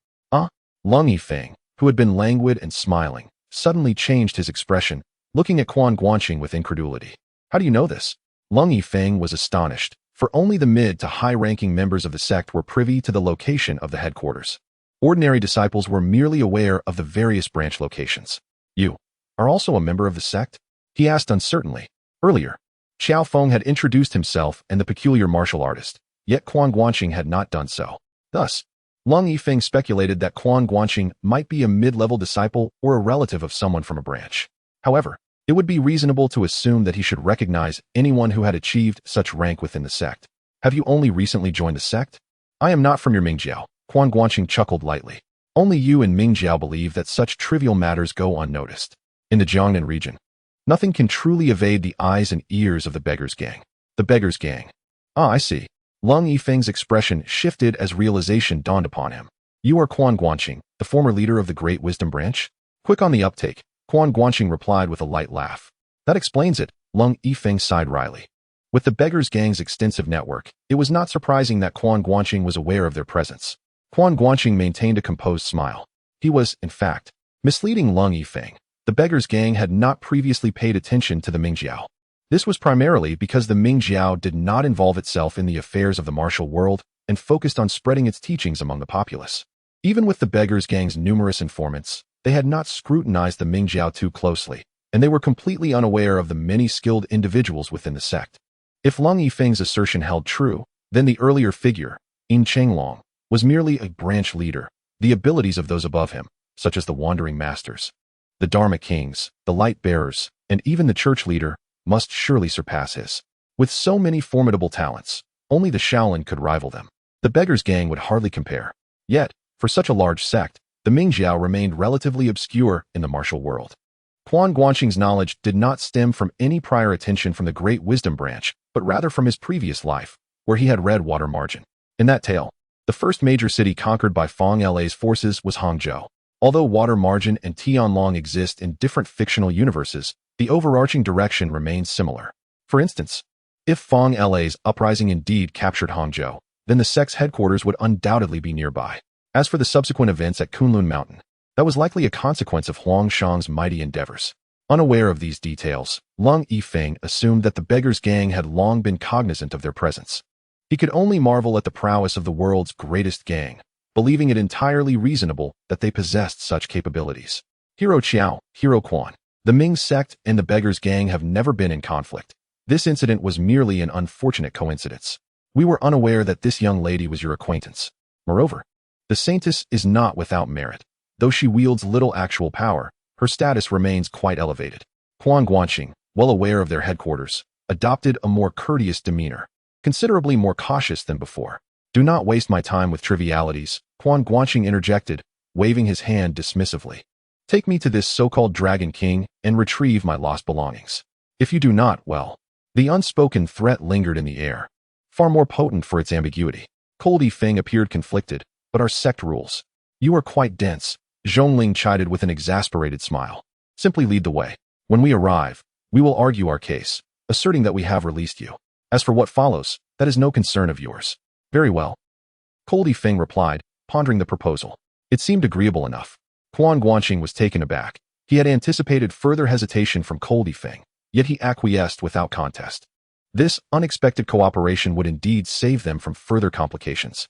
Lung Yifeng, who had been languid and smiling, suddenly changed his expression, looking at Quan Guanqing with incredulity. How do you know this? Lung Yifeng was astonished, for only the mid to high-ranking members of the sect were privy to the location of the headquarters. Ordinary disciples were merely aware of the various branch locations. You are also a member of the sect? He asked uncertainly. Earlier, Qiao Feng had introduced himself and the peculiar martial artist, yet Quan Guanqing had not done so. Thus, Lung Yifeng speculated that Quan Guanqing might be a mid-level disciple or a relative of someone from a branch. However, it would be reasonable to assume that he should recognize anyone who had achieved such rank within the sect. Have you only recently joined the sect? I am not from your Mingjiao, Quan Guanqing chuckled lightly. Only you and Mingjiao believe that such trivial matters go unnoticed. In the Jiangnan region, nothing can truly evade the eyes and ears of the Beggars Gang. The Beggars Gang. I see. Lung Yifeng's expression shifted as realization dawned upon him. You are Quan Guanqing, the former leader of the Great Wisdom Branch? Quick on the uptake, Quan Guanqing replied with a light laugh. That explains it, Lung Yifeng sighed wryly. With the Beggars Gang's extensive network, it was not surprising that Quan Guanqing was aware of their presence. Quan Guanqing maintained a composed smile. He was, in fact, misleading Lung Yifeng. The Beggars Gang had not previously paid attention to the Mingjiao. This was primarily because the Mingjiao did not involve itself in the affairs of the martial world and focused on spreading its teachings among the populace. Even with the Beggars Gang's numerous informants, they had not scrutinized the Mingjiao too closely, and they were completely unaware of the many skilled individuals within the sect. If Lung Yifeng's assertion held true, then the earlier figure, Yin Chenglong, was merely a branch leader. The abilities of those above him, such as the Wandering Masters, the Dharma Kings, the Light Bearers, and even the church leader, must surely surpass his. With so many formidable talents, only the Shaolin could rival them. The Beggars Gang would hardly compare. Yet, for such a large sect, the Mingjiao remained relatively obscure in the martial world. Quan Guanqing's knowledge did not stem from any prior attention from the Great Wisdom Branch, but rather from his previous life, where he had read Water Margin. In that tale, the first major city conquered by Feng La's forces was Hangzhou. Although Water Margin and Tianlong exist in different fictional universes, the overarching direction remains similar. For instance, if Feng La's uprising indeed captured Hangzhou, then the sect's headquarters would undoubtedly be nearby. As for the subsequent events at Kunlun Mountain, that was likely a consequence of Huang Shang's mighty endeavors. Unaware of these details, Lung Yifeng assumed that the Beggars Gang had long been cognizant of their presence. He could only marvel at the prowess of the world's greatest gang, believing it entirely reasonable that they possessed such capabilities. Hero Qiao, Hero Quan. The Ming sect and the Beggars Gang have never been in conflict. This incident was merely an unfortunate coincidence. We were unaware that this young lady was your acquaintance. Moreover, the Saintess is not without merit. Though she wields little actual power, her status remains quite elevated. Quan Guanqing, well aware of their headquarters, adopted a more courteous demeanor, considerably more cautious than before. Do not waste my time with trivialities, Quan Guanqing interjected, waving his hand dismissively. Take me to this so-called Dragon King and retrieve my lost belongings. If you do not, well, the unspoken threat lingered in the air, far more potent for its ambiguity. Cold Yifeng appeared conflicted, but our sect rules. You are quite dense, Zhongling chided with an exasperated smile. Simply lead the way. When we arrive, we will argue our case, asserting that we have released you. As for what follows, that is no concern of yours. Very well. Cold Yifeng replied, pondering the proposal. It seemed agreeable enough. Quan Guanqing was taken aback. He had anticipated further hesitation from Cold Yifeng, yet he acquiesced without contest. This unexpected cooperation would indeed save them from further complications.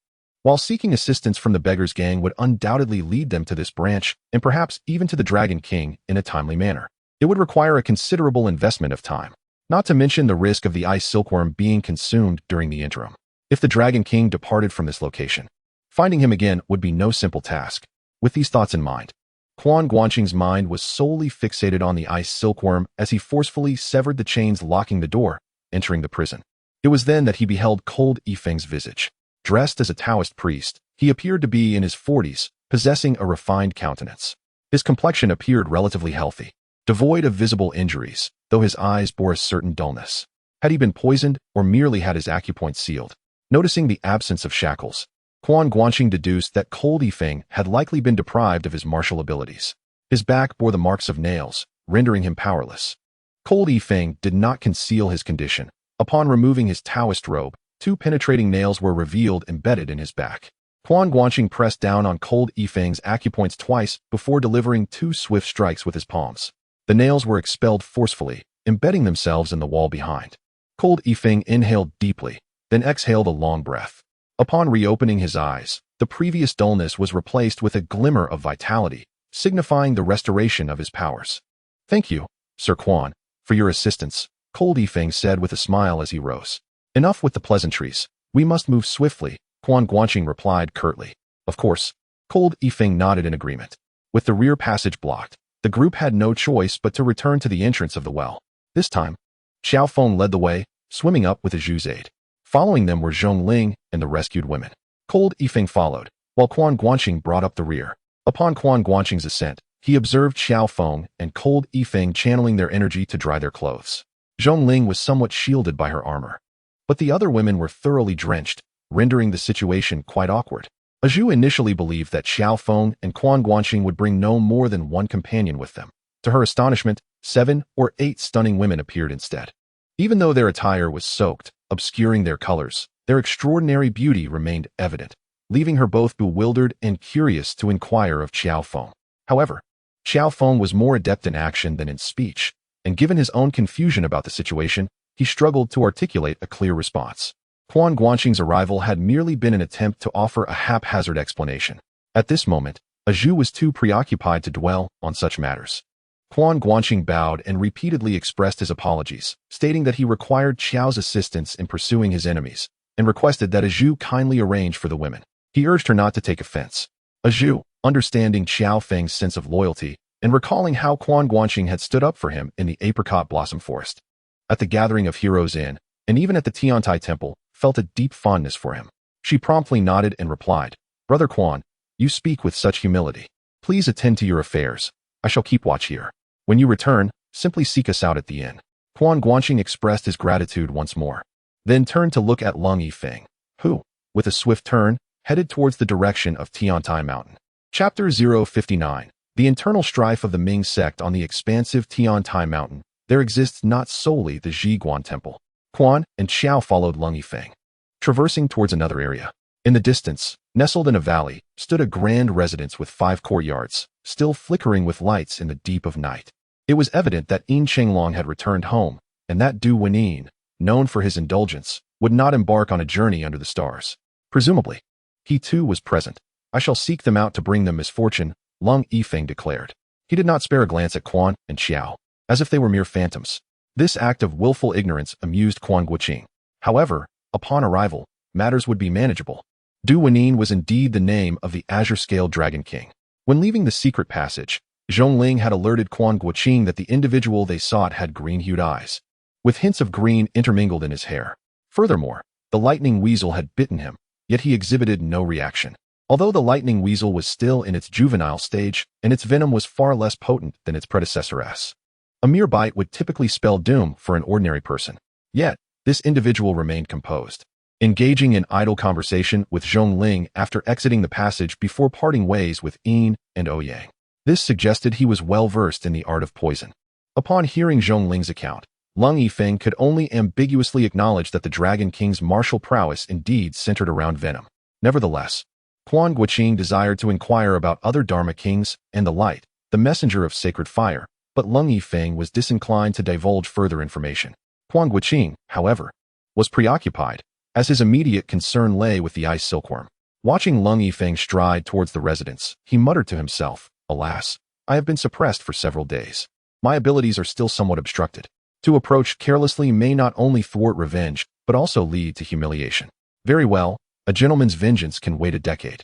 While seeking assistance from the Beggars Gang would undoubtedly lead them to this branch, and perhaps even to the Dragon King in a timely manner, it would require a considerable investment of time, not to mention the risk of the ice silkworm being consumed during the interim. If the Dragon King departed from this location, finding him again would be no simple task. With these thoughts in mind, Quan Guanqing's mind was solely fixated on the ice silkworm as he forcefully severed the chains locking the door, entering the prison. It was then that he beheld Cold Yifeng's visage. Dressed as a Taoist priest, he appeared to be in his 40s, possessing a refined countenance. His complexion appeared relatively healthy. devoid of visible injuries, though his eyes bore a certain dullness. Had he been poisoned or merely had his acupoint sealed? Noticing the absence of shackles, Quan Guanqing deduced that Cold Feng had likely been deprived of his martial abilities. His back bore the marks of nails, rendering him powerless. Cold Feng did not conceal his condition. Upon removing his Taoist robe, 2 penetrating nails were revealed embedded in his back. Quan Guanqing pressed down on Cold Feng's acupoints twice before delivering 2 swift strikes with his palms. The nails were expelled forcefully, embedding themselves in the wall behind. Cold Feng inhaled deeply, then exhaled a long breath. Upon reopening his eyes, the previous dullness was replaced with a glimmer of vitality, signifying the restoration of his powers. "Thank you, Sir Quan, for your assistance," Cold Feng said with a smile as he rose. "Enough with the pleasantries. We must move swiftly," Quan Guanqing replied curtly. "Of course." Cold Feng nodded in agreement. With the rear passage blocked, the group had no choice but to return to the entrance of the well. This time, Qiao Feng led the way, swimming up with Zhu's aid. Following them were Zhongling and the rescued women. Cold Feng followed, while Quan Guanqing brought up the rear. Upon Quan Guanqing's ascent, he observed Qiao Feng and Cold Feng channeling their energy to dry their clothes. Zhongling was somewhat shielded by her armor, but the other women were thoroughly drenched, rendering the situation quite awkward. Zhu initially believed that Qiao Feng and Quan Guanqing would bring no more than one companion with them. To her astonishment, 7 or 8 stunning women appeared instead. Even though their attire was soaked, obscuring their colors, their extraordinary beauty remained evident, leaving her both bewildered and curious to inquire of Qiao Feng. However, Qiao Feng was more adept in action than in speech, and given his own confusion about the situation, he struggled to articulate a clear response. Quan Guanqing's arrival had merely been an attempt to offer a haphazard explanation. At this moment, Zhu was too preoccupied to dwell on such matters. Quan Guanqing bowed and repeatedly expressed his apologies, stating that he required Qiao's assistance in pursuing his enemies, and requested that Zhu kindly arrange for the women. He urged her not to take offense. Zhu, understanding Qiao Feng's sense of loyalty, and recalling how Quan Guanqing had stood up for him in the apricot blossom forest, at the gathering of Heroes Inn, and even at the Tiantai Temple, felt a deep fondness for him. She promptly nodded and replied, "Brother Quan, you speak with such humility. Please attend to your affairs. I shall keep watch here. When you return, simply seek us out at the inn." Quan Guanqing expressed his gratitude once more, then turned to look at Lung Yifeng, who, with a swift turn, headed towards the direction of Tiantai Mountain. Chapter 059. The internal strife of the Ming sect on the expansive Tiantai Mountain. There exists not solely the Zhiguan Temple. Quan and Qiao followed Lung Yifeng, traversing towards another area. In the distance, nestled in a valley, stood a grand residence with 5 courtyards, still flickering with lights in the deep of night. It was evident that Yin Chenglong had returned home, and that Du Wenin, known for his indulgence, would not embark on a journey under the stars. Presumably, he too was present. "I shall seek them out to bring them misfortune," Lung Yifeng declared. He did not spare a glance at Quan and Qiao, as if they were mere phantoms. This act of willful ignorance amused Quan Guanqing. However, upon arrival, matters would be manageable. Du Wenin was indeed the name of the azure-scaled Dragon King. When leaving the secret passage, Zhongling had alerted Quan Guanqing that the individual they sought had green-hued eyes, with hints of green intermingled in his hair. Furthermore, the lightning weasel had bitten him, yet he exhibited no reaction. Although the lightning weasel was still in its juvenile stage, and its venom was far less potent than its predecessoress, a mere bite would typically spell doom for an ordinary person. Yet, this individual remained composed, engaging in idle conversation with Zhongling after exiting the passage before parting ways with Yin and Ouyang. This suggested he was well versed in the art of poison. Upon hearing Zhongling's account, Lung Yifeng could only ambiguously acknowledge that the Dragon King's martial prowess indeed centered around venom. Nevertheless, Quan Guanqing desired to inquire about other Dharma kings and the light, the messenger of sacred fire, but Lung Yifeng was disinclined to divulge further information. Quan Guanqing, however, was preoccupied, as his immediate concern lay with the ice silkworm. Watching Lung Yifeng stride towards the residence, he muttered to himself, "Alas, I have been suppressed for several days. My abilities are still somewhat obstructed. To approach carelessly may not only thwart revenge, but also lead to humiliation. Very well, a gentleman's vengeance can wait a decade.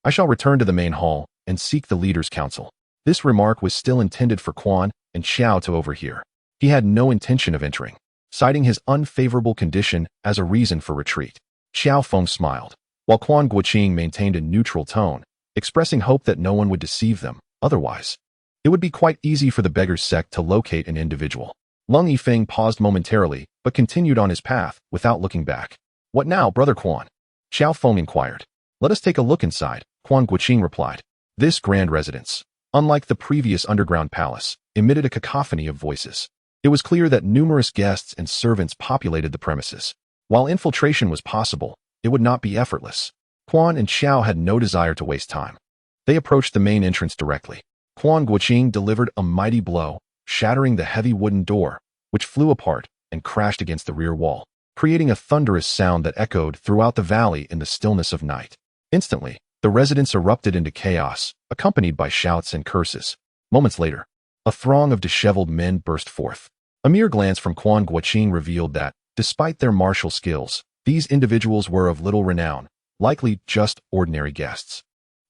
I shall return to the main hall and seek the leader's counsel." This remark was still intended for Quan and Qiao to overhear. He had no intention of entering, citing his unfavorable condition as a reason for retreat. Qiao Feng smiled, while Quan Guanqing maintained a neutral tone, expressing hope that no one would deceive them. Otherwise, It would be quite easy for the beggar's sect to locate an individual. Lung Yifeng paused momentarily, but continued on his path, without looking back. What now, Brother Quan? Qiao Feng inquired. Let us take a look inside, Quan Guanqing replied. This grand residence, unlike the previous underground palace, emitted a cacophony of voices. It was clear that numerous guests and servants populated the premises. While infiltration was possible, it would not be effortless. Quan and Qiao had no desire to waste time. They approached the main entrance directly. Quan Guanqing delivered a mighty blow, shattering the heavy wooden door, which flew apart and crashed against the rear wall, creating a thunderous sound that echoed throughout the valley in the stillness of night. Instantly, the residents erupted into chaos, accompanied by shouts and curses. Moments later, a throng of disheveled men burst forth. A mere glance from Quan Guanqing revealed that, despite their martial skills, these individuals were of little renown, likely just ordinary guests.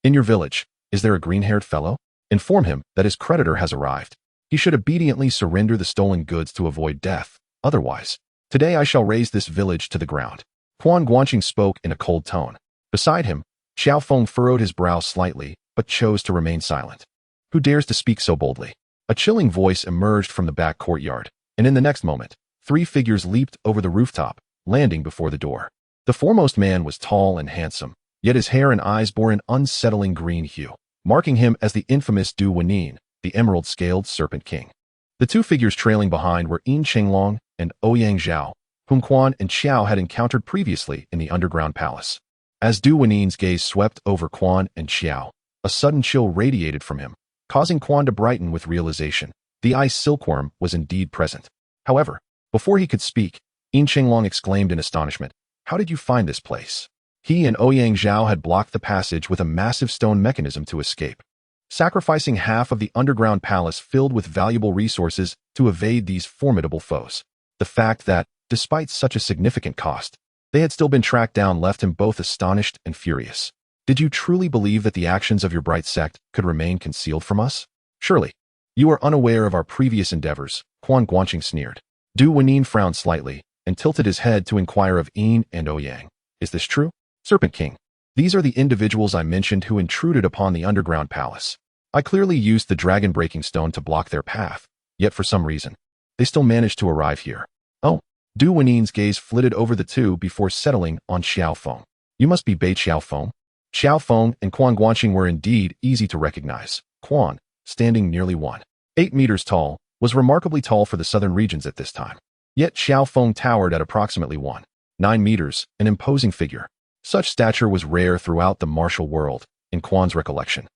In your village, is there a green-haired fellow? Inform him that his creditor has arrived. He should obediently surrender the stolen goods to avoid death. Otherwise, today I shall raze this village to the ground. Quan Guanqing spoke in a cold tone. Beside him, Qiao Feng furrowed his brow slightly, but chose to remain silent. Who dares to speak so boldly? A chilling voice emerged from the back courtyard, and in the next moment, 3 figures leaped over the rooftop, landing before the door. The foremost man was tall and handsome, yet his hair and eyes bore an unsettling green hue, marking him as the infamous Du Wenin, the emerald-scaled Serpent King. The 2 figures trailing behind were Yin Chenglong and Ouyang Zhao, whom Quan and Qiao had encountered previously in the underground palace. As Du Wenin's gaze swept over Quan and Qiao, a sudden chill radiated from him, causing Quan to brighten with realization. The ice silkworm was indeed present. However, before he could speak, Yin Chenglong exclaimed in astonishment, "How did you find this place?" He and Ouyang Zhao had blocked the passage with a massive stone mechanism to escape, sacrificing half of the underground palace filled with valuable resources to evade these formidable foes. The fact that, despite such a significant cost, they had still been tracked down left him both astonished and furious. Did you truly believe that the actions of your bright sect could remain concealed from us? Surely, you are unaware of our previous endeavors, Quan Guanqing sneered. Du Wenin frowned slightly and tilted his head to inquire of Yin and Ouyang. Is this true? Serpent King, these are the individuals I mentioned who intruded upon the underground palace. I clearly used the dragon breaking stone to block their path, yet for some reason, they still managed to arrive here. Oh, Du Wenin's gaze flitted over the 2 before settling on Qiao Feng. You must be Bei Qiao Feng. Qiao Feng and Quan Guanqing were indeed easy to recognize. Quan, standing nearly 1.8 meters tall, was remarkably tall for the southern regions at this time. Yet Qiao Feng towered at approximately 1.9 meters, an imposing figure. Such stature was rare throughout the martial world, in Quan's recollection.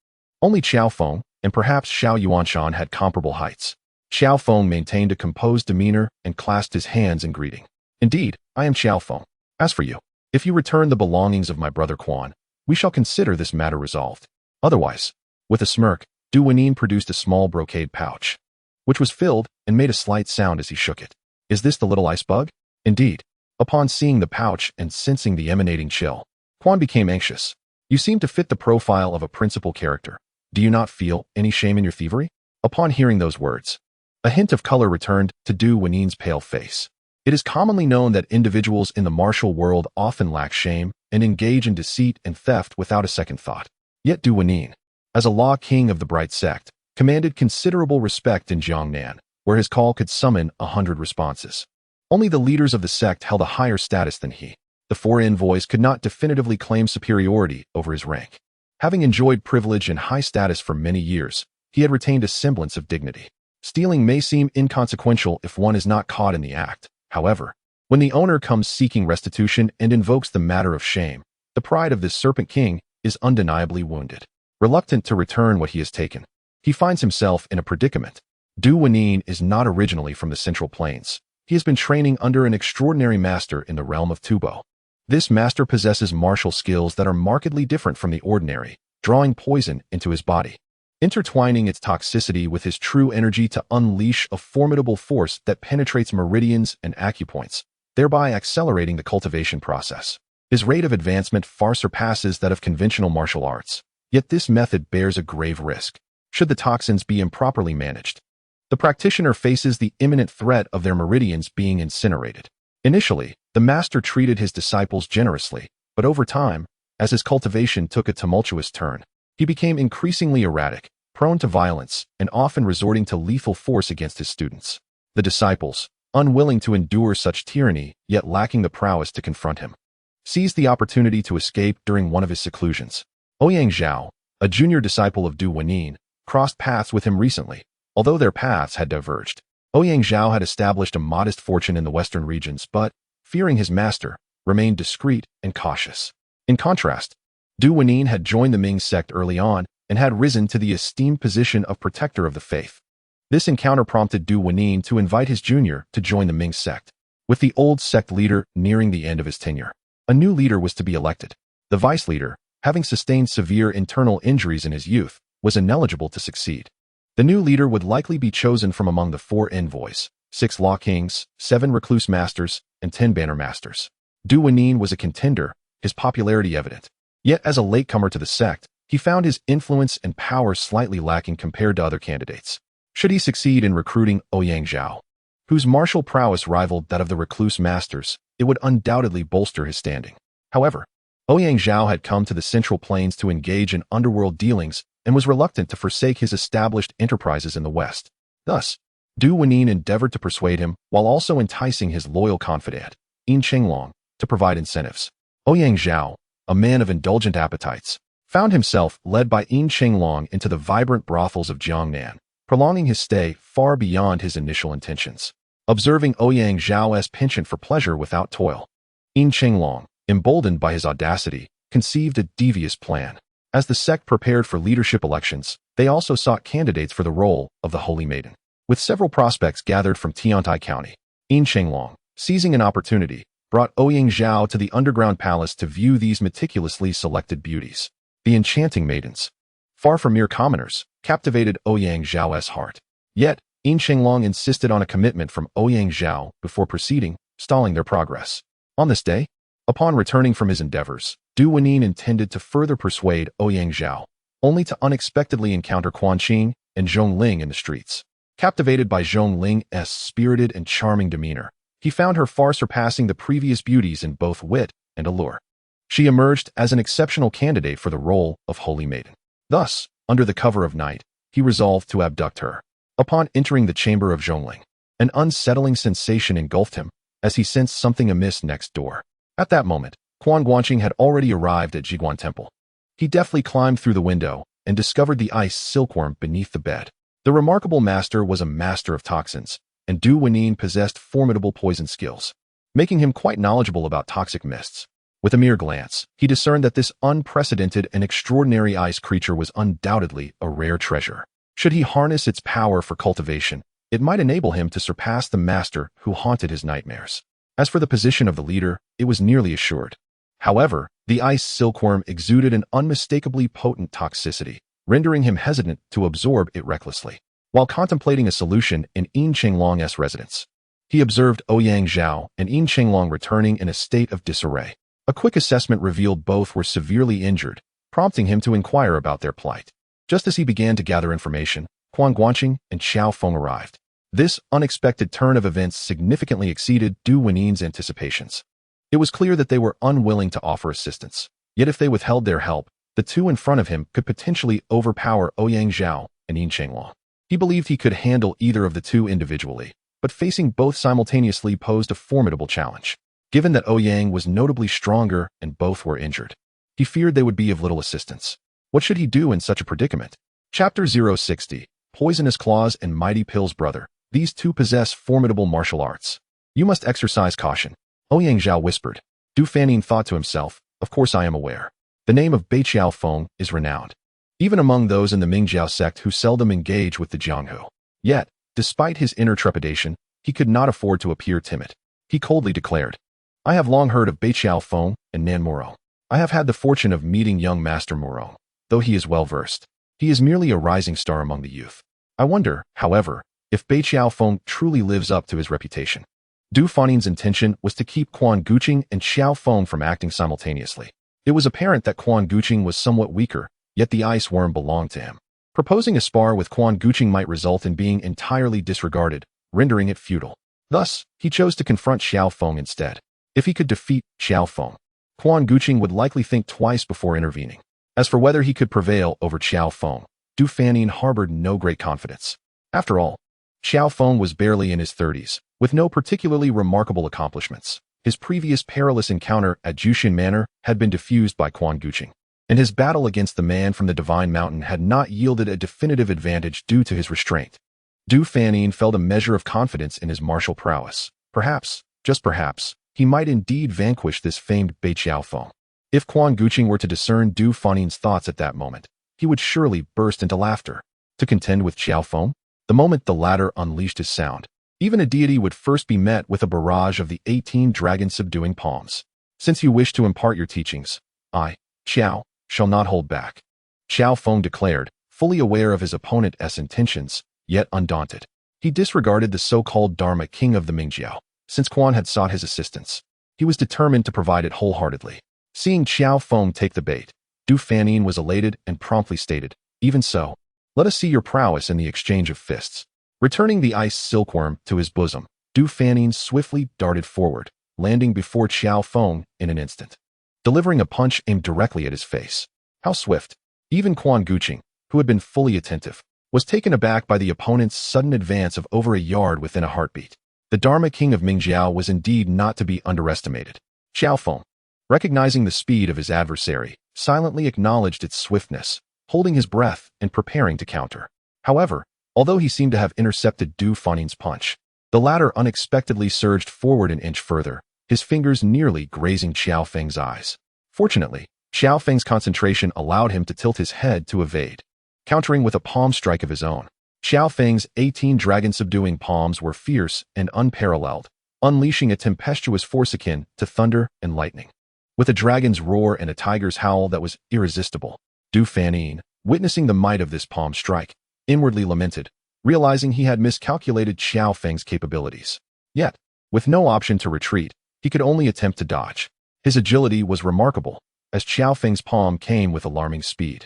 Only Qiao Feng, and perhaps Xiao Yuanshan had comparable heights. Qiao Feng maintained a composed demeanor and clasped his hands in greeting. Indeed, I am Qiao Feng. As for you, if you return the belongings of my brother Quan, we shall consider this matter resolved. Otherwise, with a smirk, Du Wenin produced a small brocade pouch, which was filled and made a slight sound as he shook it. Is this the little ice bug? Indeed. Upon seeing the pouch and sensing the emanating chill, Quan became anxious. You seem to fit the profile of a principal character. Do you not feel any shame in your thievery? Upon hearing those words, a hint of color returned to Du Wenin's pale face. It is commonly known that individuals in the martial world often lack shame and engage in deceit and theft without a second thought. Yet Du Wenin, as a law king of the bright sect, commanded considerable respect in Jiangnan, where his call could summon 100 responses. Only the leaders of the sect held a higher status than he. The 4 envoys could not definitively claim superiority over his rank. Having enjoyed privilege and high status for many years, he had retained a semblance of dignity. Stealing may seem inconsequential if one is not caught in the act. However, when the owner comes seeking restitution and invokes the matter of shame, the pride of this Serpent King is undeniably wounded. Reluctant to return what he has taken, he finds himself in a predicament. Du Wenin is not originally from the Central Plains. He has been training under an extraordinary master in the realm of Tubo. This master possesses martial skills that are markedly different from the ordinary, drawing poison into his body, intertwining its toxicity with his true energy to unleash a formidable force that penetrates meridians and acupoints, thereby accelerating the cultivation process. His rate of advancement far surpasses that of conventional martial arts, yet this method bears a grave risk. Should the toxins be improperly managed, the practitioner faces the imminent threat of their meridians being incinerated. Initially, the master treated his disciples generously, but over time, as his cultivation took a tumultuous turn, he became increasingly erratic, prone to violence, and often resorting to lethal force against his students. The disciples, unwilling to endure such tyranny, yet lacking the prowess to confront him, seized the opportunity to escape during one of his seclusions. Ouyang Zhao, a junior disciple of Du Wenin, crossed paths with him recently, although their paths had diverged. Ouyang Zhao had established a modest fortune in the western regions, but, fearing his master, remained discreet and cautious. In contrast, Du Wenin had joined the Ming sect early on and had risen to the esteemed position of protector of the faith. This encounter prompted Du Wenin to invite his junior to join the Ming sect. With the old sect leader nearing the end of his tenure, a new leader was to be elected. The vice leader, having sustained severe internal injuries in his youth, was ineligible to succeed. The new leader would likely be chosen from among the 4 envoys, 6 law kings, 7 recluse masters, and 10 banner masters. Du Wenin was a contender, his popularity evident. Yet as a latecomer to the sect, he found his influence and power slightly lacking compared to other candidates. Should he succeed in recruiting Ouyang Zhao, whose martial prowess rivaled that of the recluse masters, it would undoubtedly bolster his standing. However, Ouyang Zhao had come to the Central Plains to engage in underworld dealings and was reluctant to forsake his established enterprises in the West. Thus, Du Wenin endeavored to persuade him while also enticing his loyal confidant, Yin Chenglong, to provide incentives. Ouyang Zhao, a man of indulgent appetites, found himself led by Yin Chenglong into the vibrant brothels of Jiangnan, prolonging his stay far beyond his initial intentions. Observing Ouyang Zhao's penchant for pleasure without toil, Yin Chenglong, emboldened by his audacity, conceived a devious plan. As the sect prepared for leadership elections, they also sought candidates for the role of the Holy Maiden. With several prospects gathered from Tiantai County, Yin Chenglong, seizing an opportunity, brought Ouyang Zhao to the underground palace to view these meticulously selected beauties. The enchanting maidens, far from mere commoners, captivated Ouyang Zhao's heart. Yet, Yin Chenglong insisted on a commitment from Ouyang Zhao before proceeding, stalling their progress. On this day, upon returning from his endeavors, Du Wenin intended to further persuade Ouyang Zhao, only to unexpectedly encounter Quan Guanqing and Zhong Ling in the streets. Captivated by Zhong Ling's spirited and charming demeanor, he found her far surpassing the previous beauties in both wit and allure. She emerged as an exceptional candidate for the role of Holy Maiden. Thus, under the cover of night, he resolved to abduct her. Upon entering the chamber of Zhongling, an unsettling sensation engulfed him as he sensed something amiss next door. At that moment, Quan Guanqing had already arrived at Jiguan Temple. He deftly climbed through the window and discovered the ice silkworm beneath the bed. The remarkable master was a master of toxins, and Du Wenin possessed formidable poison skills, making him quite knowledgeable about toxic mists. With a mere glance, he discerned that this unprecedented and extraordinary ice creature was undoubtedly a rare treasure. Should he harness its power for cultivation, it might enable him to surpass the master who haunted his nightmares. As for the position of the leader, it was nearly assured. However, the ice silkworm exuded an unmistakably potent toxicity, rendering him hesitant to absorb it recklessly. While contemplating a solution in Yin Chenglong's residence, he observed Ouyang Zhao and Yin Chenglong returning in a state of disarray. A quick assessment revealed both were severely injured, prompting him to inquire about their plight. Just as he began to gather information, Quan Guanqing and Qiao Feng arrived. This unexpected turn of events significantly exceeded Du Wenin's anticipations. It was clear that they were unwilling to offer assistance. Yet if they withheld their help, the two in front of him could potentially overpower Ouyang Zhao and Yin Chenglong. He believed he could handle either of the two individually, but facing both simultaneously posed a formidable challenge. Given that Ouyang was notably stronger and both were injured, he feared they would be of little assistance. What should he do in such a predicament? Chapter 060, Poisonous Claws and Mighty Pill's Brother. These two possess formidable martial arts. You must exercise caution, Ouyang Zhao whispered. Du Fanning thought to himself, of course I am aware. The name of Qiao Feng is renowned, even among those in the Mingjiao sect who seldom engage with the Jianghu. Yet, despite his inner trepidation, he could not afford to appear timid. He coldly declared, I have long heard of Qiao Feng and Nan Murong. I have had the fortune of meeting young Master Murong, though he is well versed. He is merely a rising star among the youth. I wonder, however, if Qiao Feng truly lives up to his reputation. Du Fanning's intention was to keep Quan Guanqing and Qiao Feng from acting simultaneously. It was apparent that Quan Guanqing was somewhat weaker, yet the ice worm belonged to him. Proposing a spar with Quan Guanqing might result in being entirely disregarded, rendering it futile. Thus, he chose to confront Qiao Feng instead. If he could defeat Qiao Feng, Quan Guanqing would likely think twice before intervening. As for whether he could prevail over Qiao Feng, Du Fanning harbored no great confidence. After all, Qiao Feng was barely in his 30s, with no particularly remarkable accomplishments. His previous perilous encounter at Jushin Manor had been diffused by Quan Guanqing, and his battle against the man from the Divine Mountain had not yielded a definitive advantage due to his restraint. Du Fanning felt a measure of confidence in his martial prowess. Perhaps, just perhaps, he might indeed vanquish this famed Bei Qiao Feng. If Quan Guanqing were to discern Du Fanning's thoughts at that moment, he would surely burst into laughter. To contend with Qiao Feng, the moment the latter unleashed his sound, even a deity would first be met with a barrage of the 18 Dragon Subduing Palms. Since you wish to impart your teachings, I, Qiao, shall not hold back. Qiao Feng declared, fully aware of his opponent's intentions, yet undaunted. He disregarded the so-called Dharma king of the Mingjiao. Since Quan had sought his assistance, he was determined to provide it wholeheartedly. Seeing Qiao Feng take the bait, Du Fanning was elated and promptly stated, even so, let us see your prowess in the exchange of fists. Returning the ice silkworm to his bosom, Du Fanning swiftly darted forward, landing before Qiao Feng in an instant, delivering a punch aimed directly at his face. How swift! Even Quan Guanqing, who had been fully attentive, was taken aback by the opponent's sudden advance of over a yard within a heartbeat. The Dharma king of Mingjiao was indeed not to be underestimated. Qiao Feng, recognizing the speed of his adversary, silently acknowledged its swiftness, holding his breath and preparing to counter. However, although he seemed to have intercepted Du Fanning's punch, the latter unexpectedly surged forward an inch further, his fingers nearly grazing Qiao Feng's eyes. Fortunately, Qiao Feng's concentration allowed him to tilt his head to evade. Countering with a palm strike of his own, Qiao Feng's 18 Dragon Subduing Palms were fierce and unparalleled, unleashing a tempestuous force akin to thunder and lightning. With a dragon's roar and a tiger's howl that was irresistible, Du Fanning, witnessing the might of this palm strike, inwardly lamented, realizing he had miscalculated Qiao Feng's capabilities. Yet, with no option to retreat, he could only attempt to dodge. His agility was remarkable, as Qiao Feng's palm came with alarming speed.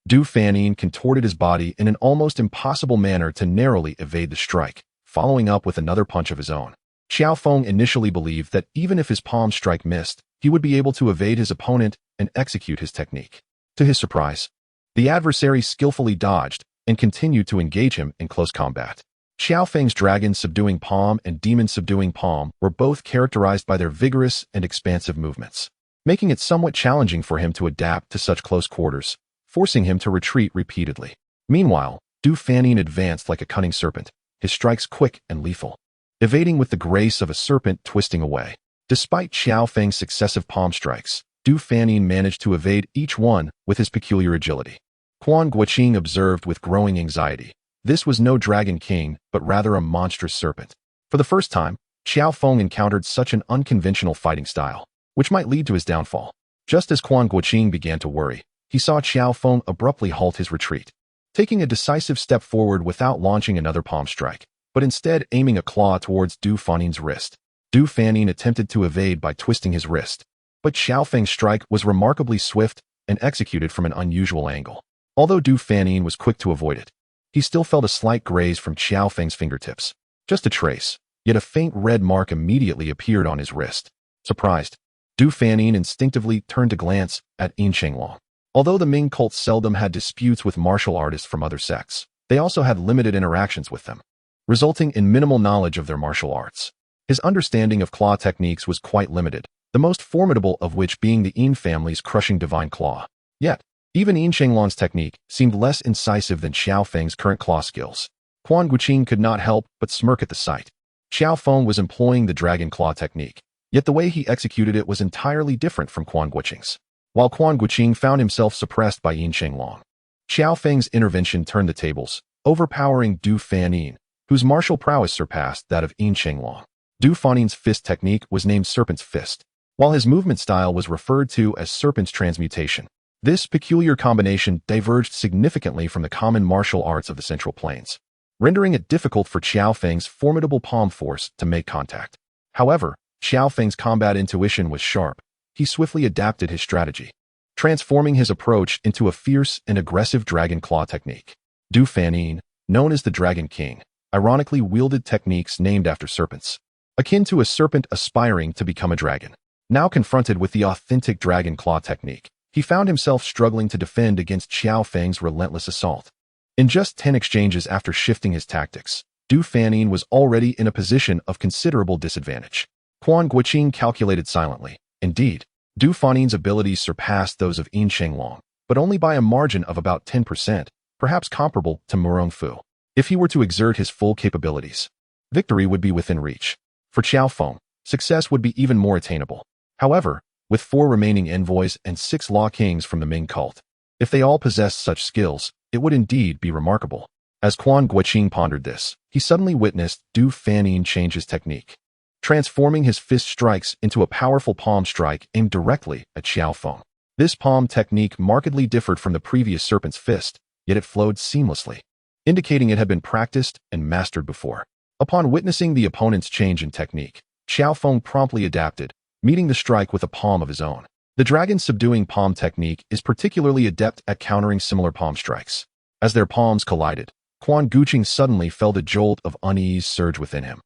Du Fanning contorted his body in an almost impossible manner to narrowly evade the strike, following up with another punch of his own. Qiao Feng initially believed that even if his palm strike missed, he would be able to evade his opponent and execute his technique. To his surprise, the adversary skillfully dodged and continued to engage him in close combat. Qiao Feng's Dragon Subduing Palm and Demon Subduing Palm were both characterized by their vigorous and expansive movements, making it somewhat challenging for him to adapt to such close quarters, forcing him to retreat repeatedly. Meanwhile, Du Fanning advanced like a cunning serpent, his strikes quick and lethal, evading with the grace of a serpent twisting away. Despite Qiao Feng's successive palm strikes, Du Fanning managed to evade each one with his peculiar agility. Quan Guanqing observed with growing anxiety. This was no dragon king, but rather a monstrous serpent. For the first time, Qiao Feng encountered such an unconventional fighting style, which might lead to his downfall. Just as Quan Guanqing began to worry, he saw Qiao Feng abruptly halt his retreat, taking a decisive step forward without launching another palm strike, but instead aiming a claw towards Du Fanning's wrist. Du Fanning attempted to evade by twisting his wrist, but Qiao Feng's strike was remarkably swift and executed from an unusual angle. Although Du Fanning was quick to avoid it, he still felt a slight graze from Qiao Feng's fingertips. Just a trace, yet a faint red mark immediately appeared on his wrist. Surprised, Du Fanning instinctively turned to glance at Yin Shenglong. Although the Ming cult seldom had disputes with martial artists from other sects, they also had limited interactions with them, resulting in minimal knowledge of their martial arts. His understanding of claw techniques was quite limited, the most formidable of which being the Yin family's crushing divine claw. Yet, even Yin Shenglong's technique seemed less incisive than Qiao Feng's current claw skills. Quan Guanqing could not help but smirk at the sight. Qiao Feng was employing the dragon claw technique, yet the way he executed it was entirely different from Quan Guanqing's. While Quan Guanqing found himself suppressed by Yin Shenglong, Qiao Feng's intervention turned the tables, overpowering Du Fanning, whose martial prowess surpassed that of Yin Shenglong. Du Fanning's fist technique was named Serpent's Fist, while his movement style was referred to as Serpent's Transmutation. This peculiar combination diverged significantly from the common martial arts of the Central Plains, rendering it difficult for Qiao Feng's formidable palm force to make contact. However, Qiao Feng's combat intuition was sharp. He swiftly adapted his strategy, transforming his approach into a fierce and aggressive dragon claw technique. Du Fanning, known as the Dragon King, ironically wielded techniques named after serpents, akin to a serpent aspiring to become a dragon. Now confronted with the authentic dragon claw technique, he found himself struggling to defend against Qiao Feng's relentless assault. In just 10 exchanges after shifting his tactics, Du Fanning was already in a position of considerable disadvantage. Quan Guanqing calculated silently. Indeed, Du Fanning's abilities surpassed those of Yin Shenglong, but only by a margin of about 10%, perhaps comparable to Murong Fu. If he were to exert his full capabilities, victory would be within reach. For Qiao Feng, success would be even more attainable. However, with 4 remaining envoys and 6 law kings from the Ming cult, if they all possessed such skills, it would indeed be remarkable. As Quan Guanqing pondered this, he suddenly witnessed Du Fanning change his technique, transforming his fist strikes into a powerful palm strike aimed directly at Qiao Feng. This palm technique markedly differed from the previous serpent's fist, yet it flowed seamlessly, indicating it had been practiced and mastered before. Upon witnessing the opponent's change in technique, Qiao Feng promptly adapted, meeting the strike with a palm of his own. The Dragon Subduing Palm technique is particularly adept at countering similar palm strikes. As their palms collided, Quan Guanqing suddenly felt a jolt of unease surge within him.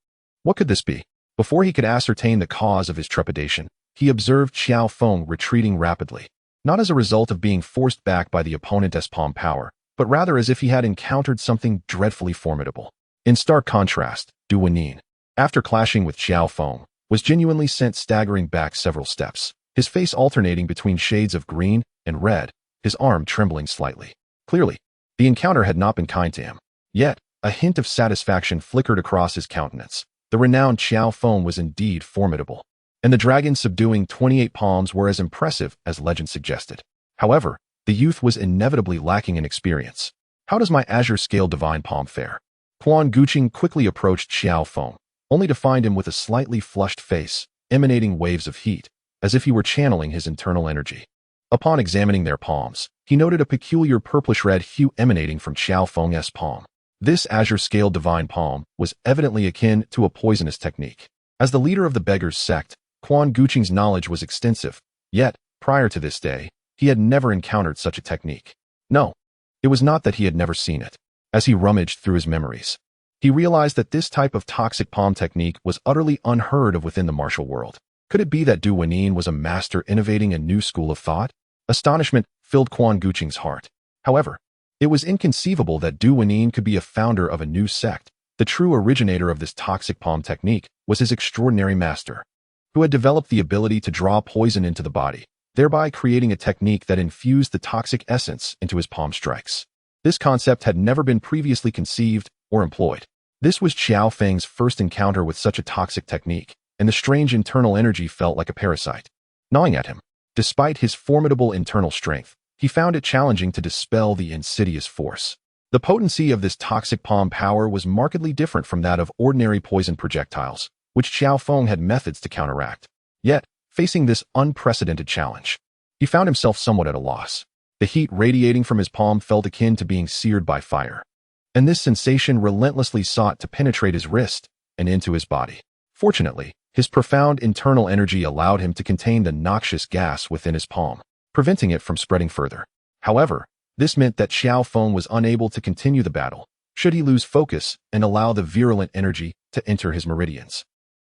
What could this be? Before he could ascertain the cause of his trepidation, he observed Qiao Feng retreating rapidly, not as a result of being forced back by the opponent's palm power, but rather as if he had encountered something dreadfully formidable. In stark contrast, Du Fanning, after clashing with Qiao Feng, was genuinely sent staggering back several steps, his face alternating between shades of green and red, his arm trembling slightly. Clearly, the encounter had not been kind to him. Yet, a hint of satisfaction flickered across his countenance. The renowned Qiao Feng was indeed formidable, and the Dragon Subduing 28 Palms were as impressive as legend suggested. However, the youth was inevitably lacking in experience. How does my Azure Scale Divine Palm fare? Quan Guanqing quickly approached Qiao Feng, only to find him with a slightly flushed face, emanating waves of heat, as if he were channeling his internal energy. Upon examining their palms, he noted a peculiar purplish-red hue emanating from Qiao Feng's palm. This Azure Scale Divine Palm was evidently akin to a poisonous technique. As the leader of the Beggars sect, Quan Guanqing's knowledge was extensive, yet, prior to this day, he had never encountered such a technique. No, it was not that he had never seen it. As he rummaged through his memories, he realized that this type of toxic palm technique was utterly unheard of within the martial world. Could it be that Du Fanning was a master innovating a new school of thought? Astonishment filled Quan Guanqing's heart. However, it was inconceivable that Du Fanning could be a founder of a new sect. The true originator of this toxic palm technique was his extraordinary master, who had developed the ability to draw poison into the body, thereby creating a technique that infused the toxic essence into his palm strikes. This concept had never been previously conceived or employed. This was Qiao Feng's first encounter with such a toxic technique, and the strange internal energy felt like a parasite, gnawing at him. Despite his formidable internal strength, he found it challenging to dispel the insidious force. The potency of this toxic palm power was markedly different from that of ordinary poison projectiles, which Qiao Feng had methods to counteract. Yet, facing this unprecedented challenge, he found himself somewhat at a loss. The heat radiating from his palm felt akin to being seared by fire, and this sensation relentlessly sought to penetrate his wrist and into his body. Fortunately, his profound internal energy allowed him to contain the noxious gas within his palm, preventing it from spreading further. However, this meant that Qiao Feng was unable to continue the battle, should he lose focus and allow the virulent energy to enter his meridians.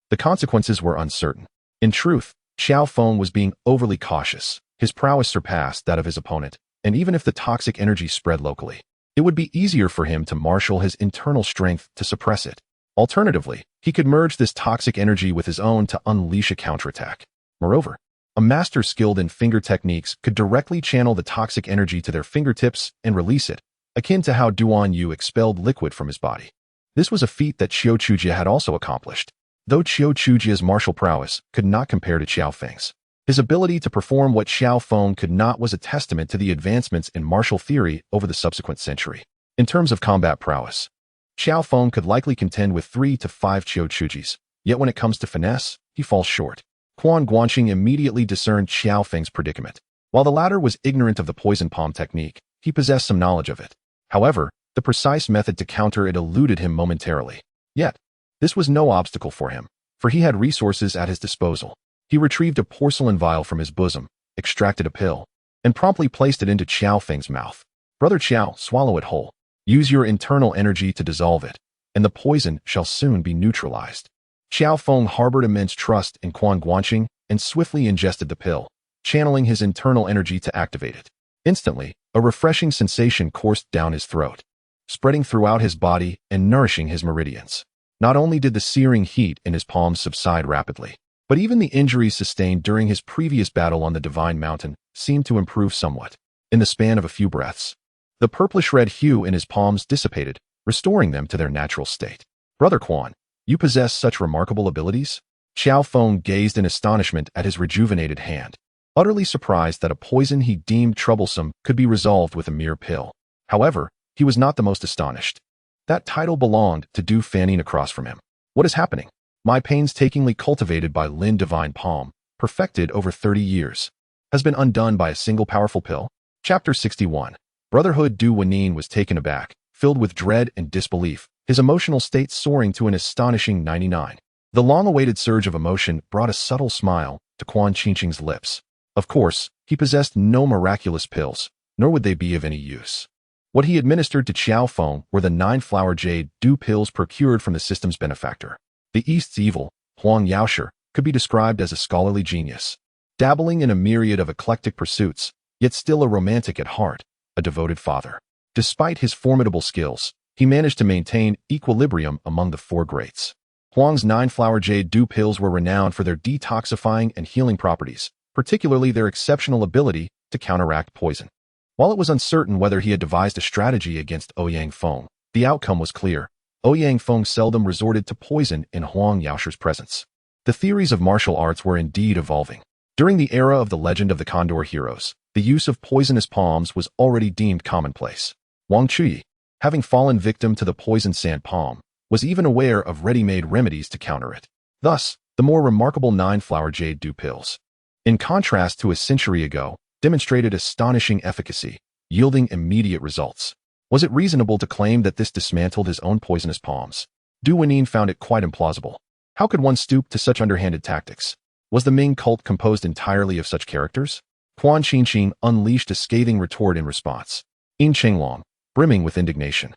The consequences were uncertain. In truth, Qiao Feng was being overly cautious. His prowess surpassed that of his opponent, and even if the toxic energy spread locally, it would be easier for him to marshal his internal strength to suppress it. Alternatively, he could merge this toxic energy with his own to unleash a counterattack. Moreover, a master skilled in finger techniques could directly channel the toxic energy to their fingertips and release it, akin to how Duan Yu expelled liquid from his body. This was a feat that Qiao Chujia had also accomplished, though Qiao Chujia's martial prowess could not compare to Qiao Feng's. His ability to perform what Qiao Feng could not was a testament to the advancements in martial theory over the subsequent century. In terms of combat prowess, Qiao Feng could likely contend with 3 to 5 Qiao Chujis, yet when it comes to finesse, he falls short. Quan Guanqing immediately discerned Qiao Feng's predicament. While the latter was ignorant of the poison palm technique, he possessed some knowledge of it. However, the precise method to counter it eluded him momentarily. Yet, this was no obstacle for him, for he had resources at his disposal. He retrieved a porcelain vial from his bosom, extracted a pill, and promptly placed it into Qiao Feng's mouth. Brother Qiao, swallow it whole. Use your internal energy to dissolve it, and the poison shall soon be neutralized. Qiao Feng harbored immense trust in Quan Guanqing and swiftly ingested the pill, channeling his internal energy to activate it. Instantly, a refreshing sensation coursed down his throat. spreading throughout his body and nourishing his meridians. Not only did the searing heat in his palms subside rapidly, but even the injuries sustained during his previous battle on the Divine Mountain seemed to improve somewhat. In the span of a few breaths, the purplish-red hue in his palms dissipated, restoring them to their natural state. "Brother Quan, you possess such remarkable abilities?" Qiao Feng gazed in astonishment at his rejuvenated hand, utterly surprised that a poison he deemed troublesome could be resolved with a mere pill. However, he was not the most astonished. That title belonged to Du Fanning across from him. "What is happening? My painstakingly cultivated by Lin Divine Palm, perfected over 30 years, has been undone by a single powerful pill?" Chapter 61. Brotherhood. Du Wanyin was taken aback, filled with dread and disbelief, his emotional state soaring to an astonishing 99. The long-awaited surge of emotion brought a subtle smile to Quan Guanqing's lips. Of course, he possessed no miraculous pills, nor would they be of any use. What he administered to Qiao Feng were the 9-flower jade dew pills procured from the system's benefactor. The East's evil, Huang Yaoshi, could be described as a scholarly genius, dabbling in a myriad of eclectic pursuits, yet still a romantic at heart, a devoted father. Despite his formidable skills, he managed to maintain equilibrium among the four greats. Huang's 9-flower jade dew pills were renowned for their detoxifying and healing properties, particularly their exceptional ability to counteract poison. While it was uncertain whether he had devised a strategy against Ouyang Feng, the outcome was clear. Ouyang Feng seldom resorted to poison in Huang Yaoshi's presence. The theories of martial arts were indeed evolving. During the era of the legend of the Condor heroes, the use of poisonous palms was already deemed commonplace. Wang Chui, having fallen victim to the poisoned sand palm, was even aware of ready-made remedies to counter it. Thus, the more remarkable 9-flower jade dew pills, in contrast to a century ago, demonstrated astonishing efficacy, yielding immediate results. Was it reasonable to claim that this dismantled his own poisonous palms? Du Wanyin found it quite implausible. How could one stoop to such underhanded tactics? Was the Ming cult composed entirely of such characters? Quan Guanqing unleashed a scathing retort in response. Yin Chenglong, brimming with indignation,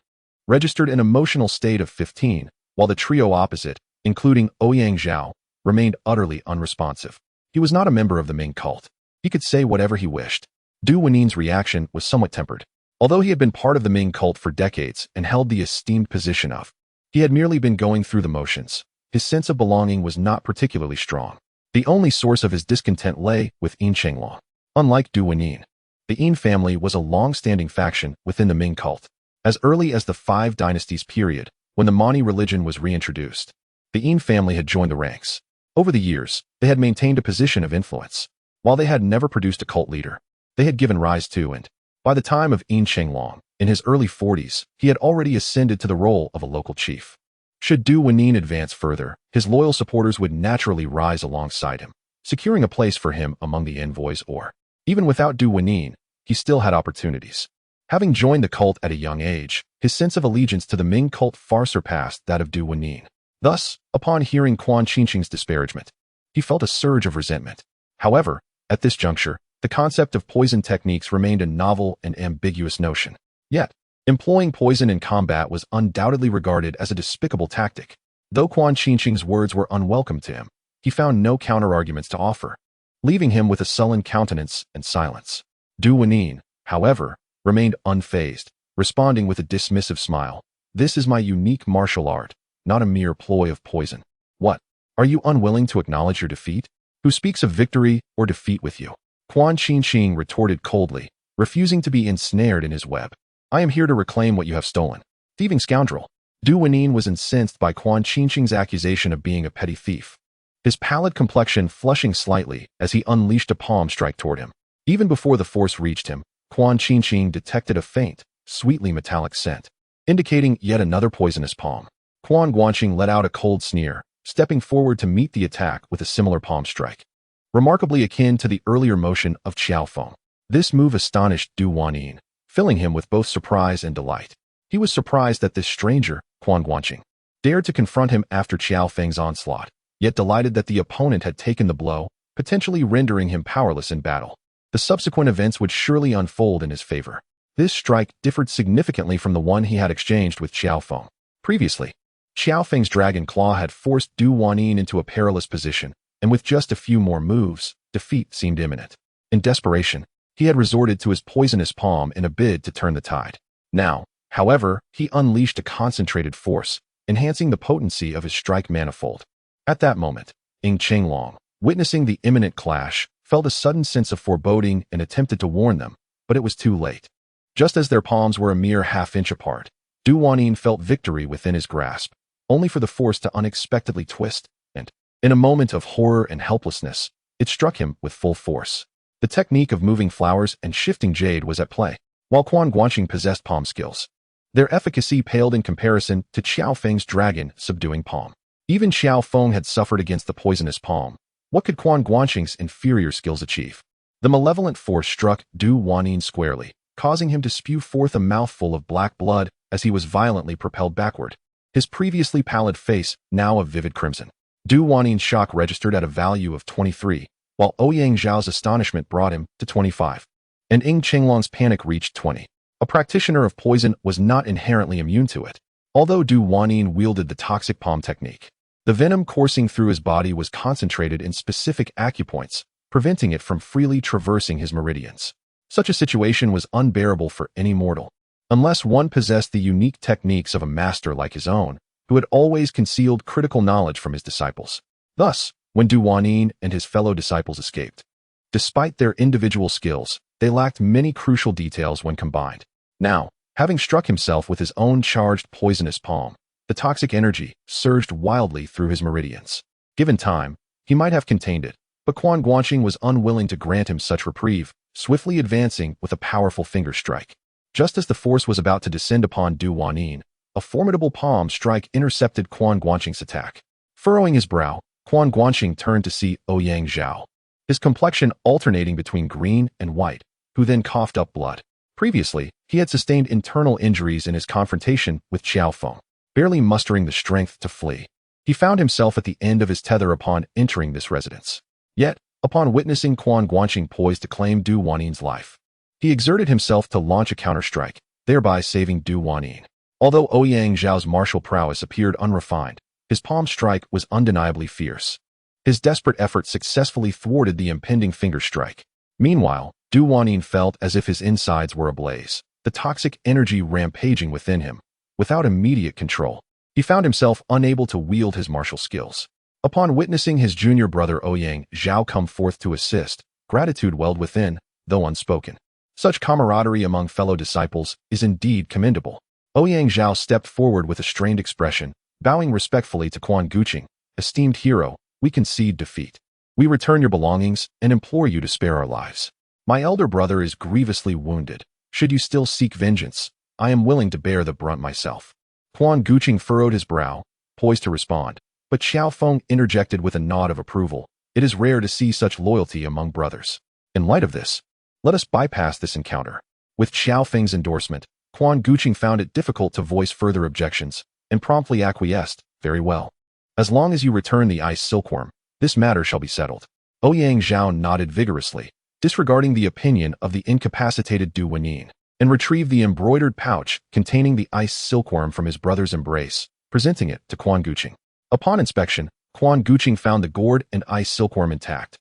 registered an emotional state of 15, while the trio opposite, including Ouyang Zhao, remained utterly unresponsive. He was not a member of the Ming cult. He could say whatever he wished. Du Wanyin's reaction was somewhat tempered. Although he had been part of the Ming cult for decades and held the esteemed position of, he had merely been going through the motions. His sense of belonging was not particularly strong. The only source of his discontent lay with Yin Chenglong. Unlike Du Wanyin, the Yin family was a long-standing faction within the Ming cult. As early as the Five Dynasties period, when the Mani religion was reintroduced, the Yin family had joined the ranks. Over the years, they had maintained a position of influence. While they had never produced a cult leader, they had given rise to and, by the time of Yin Chenglong, in his early 40s, he had already ascended to the role of a local chief. Should Du Wanyin advance further, his loyal supporters would naturally rise alongside him, securing a place for him among the envoys or, even without Du Wanyin, he still had opportunities. Having joined the cult at a young age, his sense of allegiance to the Ming cult far surpassed that of Du Wanyin. Thus, upon hearing Quan Guanqing's disparagement, he felt a surge of resentment. However, at this juncture, the concept of poison techniques remained a novel and ambiguous notion. Yet, employing poison in combat was undoubtedly regarded as a despicable tactic. Though Quan Guanqing's words were unwelcome to him, he found no counter-arguments to offer, leaving him with a sullen countenance and silence. Du Wanyin, however, remained unfazed, responding with a dismissive smile. "This is my unique martial art, not a mere ploy of poison." "What? Are you unwilling to acknowledge your defeat? Who speaks of victory or defeat with you?" Quan Guanqing retorted coldly, refusing to be ensnared in his web. "I am here to reclaim what you have stolen. Thieving scoundrel." Du Wanyin was incensed by Quan Guanqing's accusation of being a petty thief, his pallid complexion flushing slightly as he unleashed a palm strike toward him. Even before the force reached him, Quan Guanqing detected a faint, sweetly metallic scent, indicating yet another poisonous palm. Quan Guanqing let out a cold sneer, stepping forward to meet the attack with a similar palm strike, remarkably akin to the earlier motion of Qiao Feng. This move astonished Du Wanyin, filling him with both surprise and delight. He was surprised that this stranger, Quan Guanqing, dared to confront him after Qiao Feng's onslaught, yet delighted that the opponent had taken the blow, potentially rendering him powerless in battle. The subsequent events would surely unfold in his favor. This strike differed significantly from the one he had exchanged with Qiao Feng. Previously, Qiao Feng's dragon claw had forced Du Wanyin into a perilous position, and with just a few more moves, defeat seemed imminent. In desperation, he had resorted to his poisonous palm in a bid to turn the tide. Now, However, he unleashed a concentrated force, enhancing the potency of his strike manifold. At that moment, Ying Qinglong, witnessing the imminent clash, felt a sudden sense of foreboding and attempted to warn them, but it was too late. Just as their palms were a mere half-inch apart, Du Wanyin felt victory within his grasp, only for the force to unexpectedly twist, and, in a moment of horror and helplessness, it struck him with full force. The technique of moving flowers and shifting jade was at play, while Quan Guanqing possessed palm skills. Their efficacy paled in comparison to Qiao Feng's Dragon Subduing Palm. Even Qiao Feng had suffered against the poisonous palm. What could Quan Guanqing's inferior skills achieve? The malevolent force struck Du Wanyin squarely, causing him to spew forth a mouthful of black blood as he was violently propelled backward, his previously pallid face now a vivid crimson. Du Wanyin's shock registered at a value of 23, while Ouyang Zhao's astonishment brought him to 25, and Ying Qinglong's panic reached 20. A practitioner of poison was not inherently immune to it, although Du Wanyin wielded the toxic palm technique. The venom coursing through his body was concentrated in specific acupoints, preventing it from freely traversing his meridians. Such a situation was unbearable for any mortal, unless one possessed the unique techniques of a master like his own, who had always concealed critical knowledge from his disciples. Thus, when Du Wanyin and his fellow disciples escaped, despite their individual skills, they lacked many crucial details when combined. Now, having struck himself with his own charged poisonous palm, the toxic energy surged wildly through his meridians. Given time, he might have contained it, but Quan Guanqing was unwilling to grant him such reprieve, swiftly advancing with a powerful finger strike. Just as the force was about to descend upon Du Wanyin, a formidable palm strike intercepted Quan Guanqing's attack. Furrowing his brow, Quan Guanqing turned to see Ouyang Zhao, his complexion alternating between green and white, who then coughed up blood. Previously, he had sustained internal injuries in his confrontation with Qiao Feng, barely mustering the strength to flee. He found himself at the end of his tether upon entering this residence. Yet, upon witnessing Quan Guanqing poised to claim Du Wanyin's life, he exerted himself to launch a counterstrike, thereby saving Du Wanyin. Although Ouyang Zhao's martial prowess appeared unrefined, his palm strike was undeniably fierce. His desperate effort successfully thwarted the impending finger strike. Meanwhile, Du Wanyin felt as if his insides were ablaze, the toxic energy rampaging within him. Without immediate control, he found himself unable to wield his martial skills. Upon witnessing his junior brother Ouyang Zhao come forth to assist, gratitude welled within, though unspoken. Such camaraderie among fellow disciples is indeed commendable. Ouyang Zhao stepped forward with a strained expression, bowing respectfully to Quan Guanqing. Esteemed hero, we concede defeat. We return your belongings and implore you to spare our lives. My elder brother is grievously wounded. Should you still seek vengeance, I am willing to bear the brunt myself. Quan Guanqing furrowed his brow, poised to respond, but Qiao Feng interjected with a nod of approval. It is rare to see such loyalty among brothers. In light of this, let us bypass this encounter. With Qiao Feng's endorsement, Quan Guanqing found it difficult to voice further objections, and promptly acquiesced. Very well. As long as you return the ice silkworm, this matter shall be settled. Ouyang Zhao nodded vigorously, disregarding the opinion of the incapacitated Du Wanyin, and retrieved the embroidered pouch containing the ice silkworm from his brother's embrace, presenting it to Quan Guanqing. Upon inspection, Quan Guanqing found the gourd and ice silkworm intact.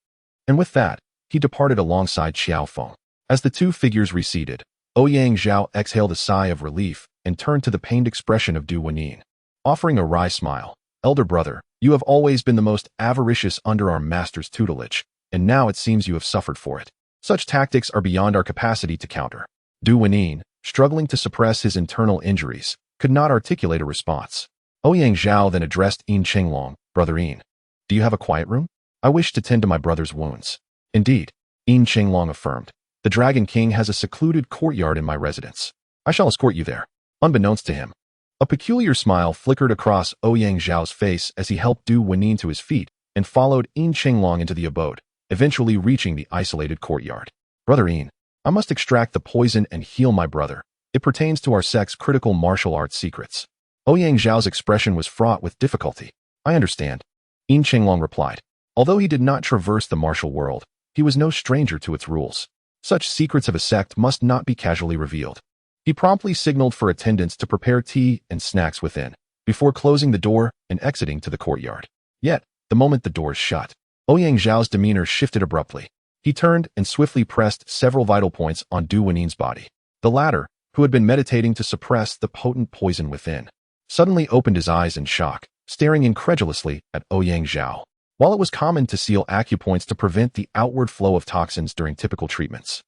And with that, he departed alongside Qiao Feng. As the two figures receded, Ouyang Zhao exhaled a sigh of relief and turned to the pained expression of Du Wanyin, offering a wry smile. Elder brother, you have always been the most avaricious under our master's tutelage, and now it seems you have suffered for it. Such tactics are beyond our capacity to counter. Du Wanyin, struggling to suppress his internal injuries, could not articulate a response. Ouyang Zhao then addressed Ying Qinglong. Brother Ying, do you have a quiet room? I wish to tend to my brother's wounds. Indeed, Ying Qinglong affirmed. The Dragon King has a secluded courtyard in my residence. I shall escort you there. Unbeknownst to him, a peculiar smile flickered across Ouyang Zhao's face as he helped Du Wanyin to his feet and followed Ying Qinglong into the abode, eventually reaching the isolated courtyard. Brother Ying, I must extract the poison and heal my brother. It pertains to our sect's critical martial arts secrets. Ouyang Zhao's expression was fraught with difficulty. I understand, Ying Qinglong replied. Although he did not traverse the martial world, he was no stranger to its rules. Such secrets of a sect must not be casually revealed. He promptly signaled for attendants to prepare tea and snacks within, before closing the door and exiting to the courtyard. Yet, the moment the doors shut, Ouyang Zhao's demeanor shifted abruptly. He turned and swiftly pressed several vital points on Du Wanyin's body. The latter, who had been meditating to suppress the potent poison within, suddenly opened his eyes in shock, staring incredulously at Ouyang Zhao. While it was common to seal acupoints to prevent the outward flow of toxins during typical treatments,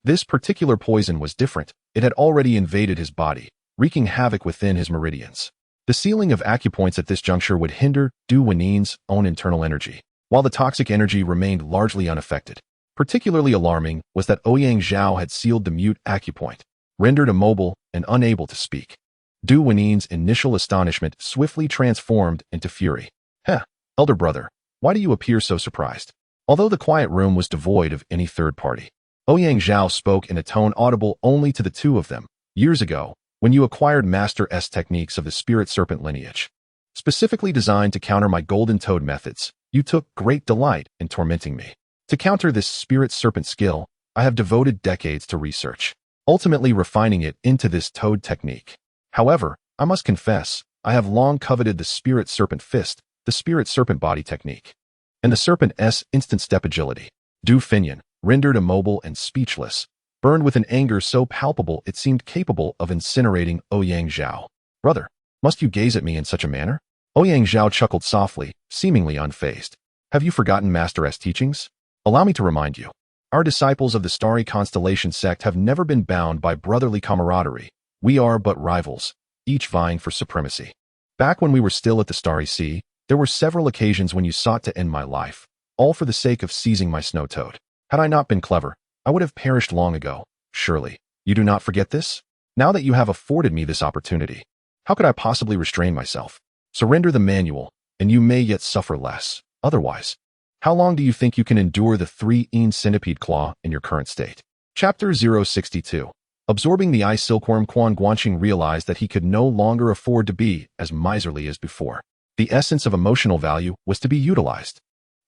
this particular poison was different. It had already invaded his body, wreaking havoc within his meridians. The sealing of acupoints at this juncture would hinder Du Wenin's own internal energy, while the toxic energy remained largely unaffected. Particularly alarming was that Ouyang Zhao had sealed the mute acupoint, rendered immobile and unable to speak. Du Wenin's initial astonishment swiftly transformed into fury. Heh, elder brother, why do you appear so surprised? Although the quiet room was devoid of any third party, Ouyang Zhao spoke in a tone audible only to the two of them. Years ago, when you acquired Master S techniques of the Spirit Serpent lineage, specifically designed to counter my Golden Toad methods, you took great delight in tormenting me. To counter this Spirit Serpent skill, I have devoted decades to research, ultimately refining it into this Toad technique. However, I must confess, I have long coveted the Spirit Serpent Fist, the Spirit Serpent Body technique, and the Serpent S instant step agility. Du Fenyan, rendered immobile and speechless, burned with an anger so palpable it seemed capable of incinerating Ouyang Zhao. Brother, must you gaze at me in such a manner? Ouyang Zhao chuckled softly, seemingly unfazed. Have you forgotten Master S teachings? Allow me to remind you. Our disciples of the Starry Constellation sect have never been bound by brotherly camaraderie. We are but rivals, each vying for supremacy. Back when we were still at the Starry Sea, there were several occasions when you sought to end my life, all for the sake of seizing my snow toad. Had I not been clever, I would have perished long ago. Surely, you do not forget this? Now that you have afforded me this opportunity, how could I possibly restrain myself? Surrender the manual, and you may yet suffer less. Otherwise, how long do you think you can endure the 3-een centipede claw in your current state? Chapter 062. Absorbing the ice silkworm, Quan Guanqing realized that he could no longer afford to be as miserly as before. The essence of emotional value was to be utilized.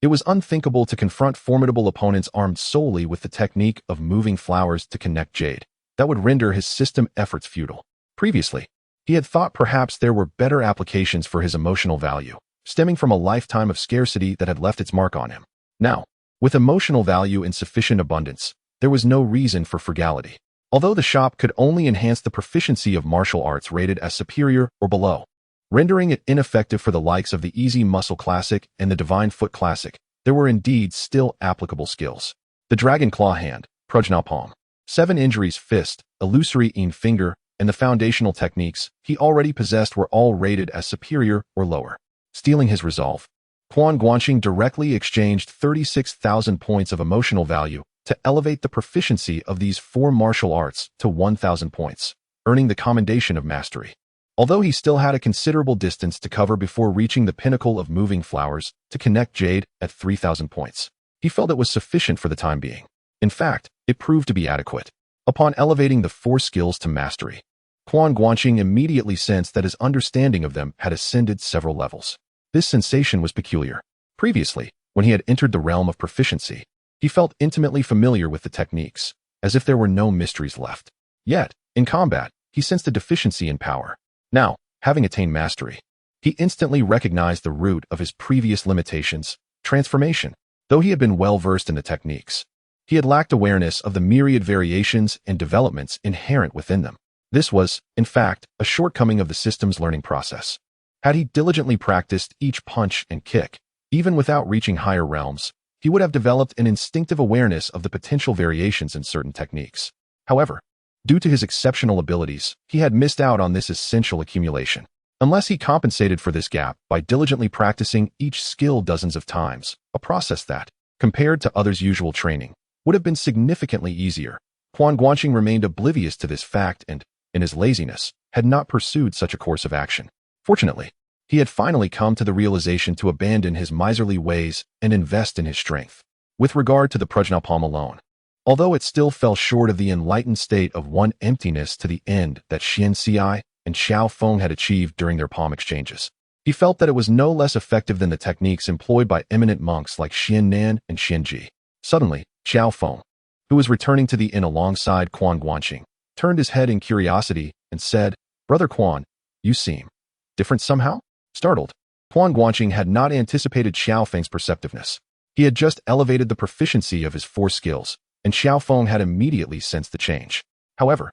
It was unthinkable to confront formidable opponents armed solely with the technique of moving flowers to connect jade. That would render his system efforts futile. Previously, he had thought perhaps there were better applications for his emotional value, stemming from a lifetime of scarcity that had left its mark on him. Now, with emotional value in sufficient abundance, there was no reason for frugality. Although the shop could only enhance the proficiency of martial arts rated as superior or below, rendering it ineffective for the likes of the Easy Muscle Classic and the Divine Foot Classic, there were indeed still applicable skills. The Dragon Claw Hand, Prajna Palm, 7 Injuries Fist, Illusory Een Finger, and the foundational techniques he already possessed were all rated as superior or lower. Stealing his resolve, Quan Guanqing directly exchanged 36,000 points of emotional value to elevate the proficiency of these 4 martial arts to 1,000 points, earning the commendation of mastery. Although he still had a considerable distance to cover before reaching the pinnacle of moving flowers to connect jade at 3,000 points, he felt it was sufficient for the time being. In fact, it proved to be adequate. Upon elevating the 4 skills to mastery, Quan Guanqing immediately sensed that his understanding of them had ascended several levels. This sensation was peculiar. Previously, when he had entered the realm of proficiency, he felt intimately familiar with the techniques, as if there were no mysteries left. Yet, in combat, he sensed a deficiency in power. Now, having attained mastery, he instantly recognized the root of his previous limitations, transformation. Though he had been well-versed in the techniques, he had lacked awareness of the myriad variations and developments inherent within them. This was, in fact, a shortcoming of the system's learning process. Had he diligently practiced each punch and kick, even without reaching higher realms, he would have developed an instinctive awareness of the potential variations in certain techniques. However, due to his exceptional abilities, he had missed out on this essential accumulation. Unless he compensated for this gap by diligently practicing each skill dozens of times, a process that, compared to others' usual training, would have been significantly easier. Quan Guanqing remained oblivious to this fact and, in his laziness, had not pursued such a course of action. Fortunately, he had finally come to the realization to abandon his miserly ways and invest in his strength. With regard to the Prajna Palm alone, although it still fell short of the enlightened state of one emptiness to the end that Xian Ci and Qiao Feng had achieved during their palm exchanges, he felt that it was no less effective than the techniques employed by eminent monks like Xian Nan and Xian Ji. Suddenly, Qiao Feng, who was returning to the inn alongside Quan Guanqing, turned his head in curiosity and said, "Brother Quan, you seem different somehow?" Startled, Quan Guanqing had not anticipated Qiao Feng's perceptiveness. He had just elevated the proficiency of his 4 skills, and Qiao Feng had immediately sensed the change. However,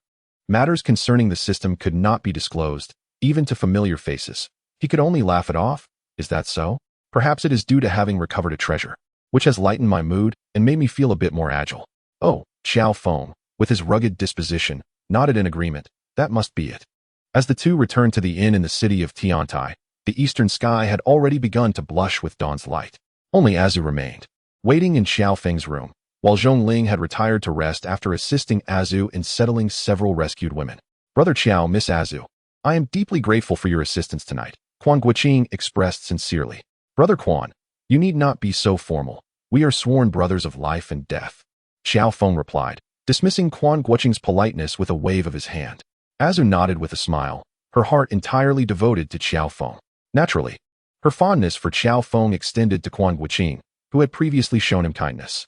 Matters concerning the system could not be disclosed, even to familiar faces. He could only laugh it off. Is that so? Perhaps it is due to having recovered a treasure, which has lightened my mood and made me feel a bit more agile. Oh, Qiao Feng, with his rugged disposition, nodded in agreement. That must be it. As the two returned to the inn in the city of Tiantai, the eastern sky had already begun to blush with dawn's light. Only Azu remained, waiting in Qiao Feng's room, while Zhongling had retired to rest after assisting Azu in settling several rescued women. Brother Qiao, Miss Azu, I am deeply grateful for your assistance tonight, Quan Guanqing expressed sincerely. Brother Quan, you need not be so formal. We are sworn brothers of life and death. Qiao Feng replied, dismissing Quan Guanqing's politeness with a wave of his hand. Azu nodded with a smile, her heart entirely devoted to Qiao Feng. Naturally, her fondness for Qiao Feng extended to Quan Guanqing, who had previously shown him kindness.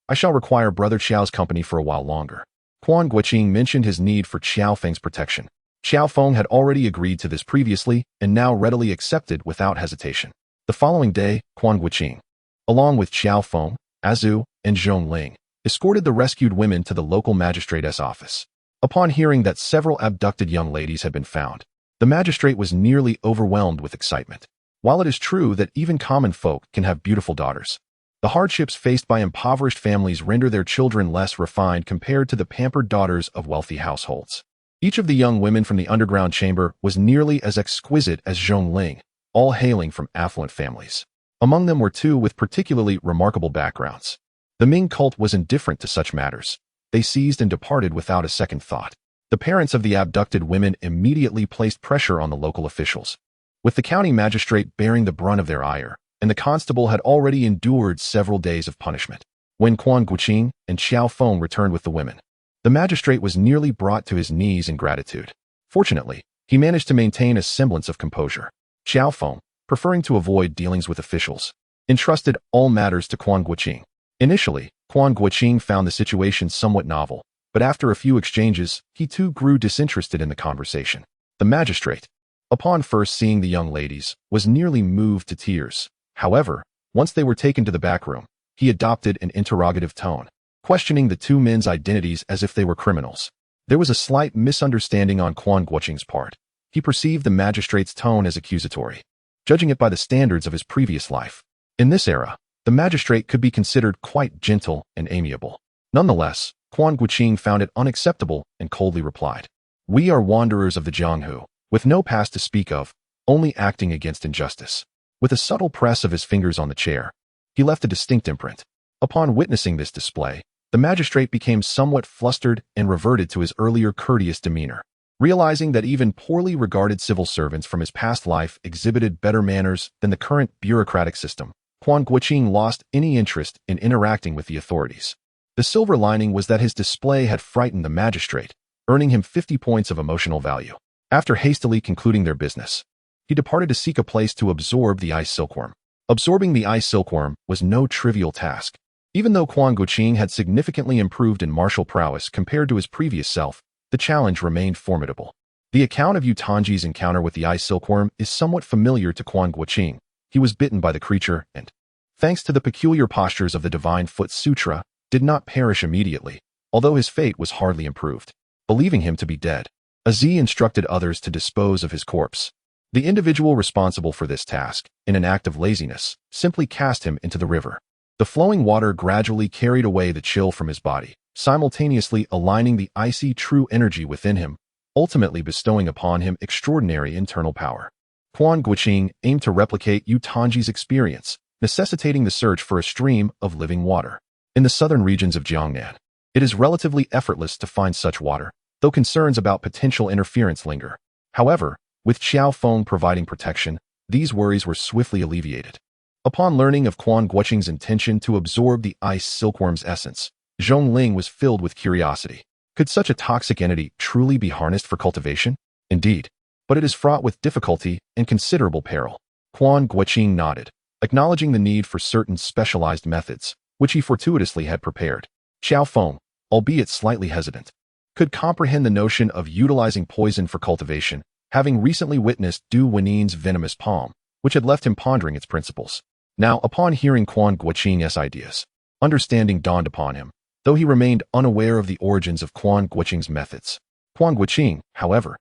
I shall require Brother Qiao's company for a while longer. Quan Guanqing mentioned his need for Qiao Feng's protection. Qiao Feng had already agreed to this previously and now readily accepted without hesitation. The following day, Quan Guanqing, along with Qiao Feng, Azu, and Zhongling, escorted the rescued women to the local magistrate's office. Upon hearing that several abducted young ladies had been found, the magistrate was nearly overwhelmed with excitement. While it is true that even common folk can have beautiful daughters, the hardships faced by impoverished families render their children less refined compared to the pampered daughters of wealthy households. Each of the young women from the underground chamber was nearly as exquisite as Zhongling, all hailing from affluent families. Among them were two with particularly remarkable backgrounds. The Ming cult was indifferent to such matters. They seized and departed without a second thought. The parents of the abducted women immediately placed pressure on the local officials, with the county magistrate bearing the brunt of their ire, and the constable had already endured several days of punishment. When Quan Guanqing and Qiao Feng returned with the women, the magistrate was nearly brought to his knees in gratitude. Fortunately, he managed to maintain a semblance of composure. Qiao Feng, preferring to avoid dealings with officials, entrusted all matters to Quan Guanqing. Initially, Quan Guanqing found the situation somewhat novel, but after a few exchanges, he too grew disinterested in the conversation. The magistrate, upon first seeing the young ladies, was nearly moved to tears. However, once they were taken to the back room, he adopted an interrogative tone, questioning the two men's identities as if they were criminals. There was a slight misunderstanding on Quan Guanqing's part. He perceived the magistrate's tone as accusatory, judging it by the standards of his previous life. In this era, the magistrate could be considered quite gentle and amiable. Nonetheless, Quan Guanqing found it unacceptable and coldly replied, "We are wanderers of the Jianghu, with no past to speak of, only acting against injustice." With a subtle press of his fingers on the chair, he left a distinct imprint. Upon witnessing this display, the magistrate became somewhat flustered and reverted to his earlier courteous demeanor. Realizing that even poorly regarded civil servants from his past life exhibited better manners than the current bureaucratic system, Quan Guanqing lost any interest in interacting with the authorities. The silver lining was that his display had frightened the magistrate, earning him 50 points of emotional value. After hastily concluding their business, he departed to seek a place to absorb the ice silkworm. Absorbing the ice silkworm was no trivial task. Even though Quan Guanqing had significantly improved in martial prowess compared to his previous self, the challenge remained formidable. The account of Yu Tanji's encounter with the ice silkworm is somewhat familiar to Quan Guanqing. He was bitten by the creature and, thanks to the peculiar postures of the Divine Foot Sutra, did not perish immediately, although his fate was hardly improved. Believing him to be dead, Azi instructed others to dispose of his corpse. The individual responsible for this task, in an act of laziness, simply cast him into the river. The flowing water gradually carried away the chill from his body, simultaneously aligning the icy true energy within him, ultimately bestowing upon him extraordinary internal power. Quan Guanqing aimed to replicate Yu Tanji's experience, necessitating the search for a stream of living water. In the southern regions of Jiangnan, it is relatively effortless to find such water, though concerns about potential interference linger. However, with Qiao Feng providing protection, these worries were swiftly alleviated. Upon learning of Quan Guanqing's intention to absorb the ice silkworm's essence, Zhongling was filled with curiosity. Could such a toxic entity truly be harnessed for cultivation? Indeed, but it is fraught with difficulty and considerable peril. Quan Guanqing nodded, acknowledging the need for certain specialized methods, which he fortuitously had prepared. Qiao Feng, albeit slightly hesitant, could comprehend the notion of utilizing poison for cultivation, having recently witnessed Du Wenin's venomous palm, which had left him pondering its principles. Now, upon hearing Quan Guanqing's ideas, understanding dawned upon him, though he remained unaware of the origins of Quan Guanqing's methods. Quan Guanqing, however,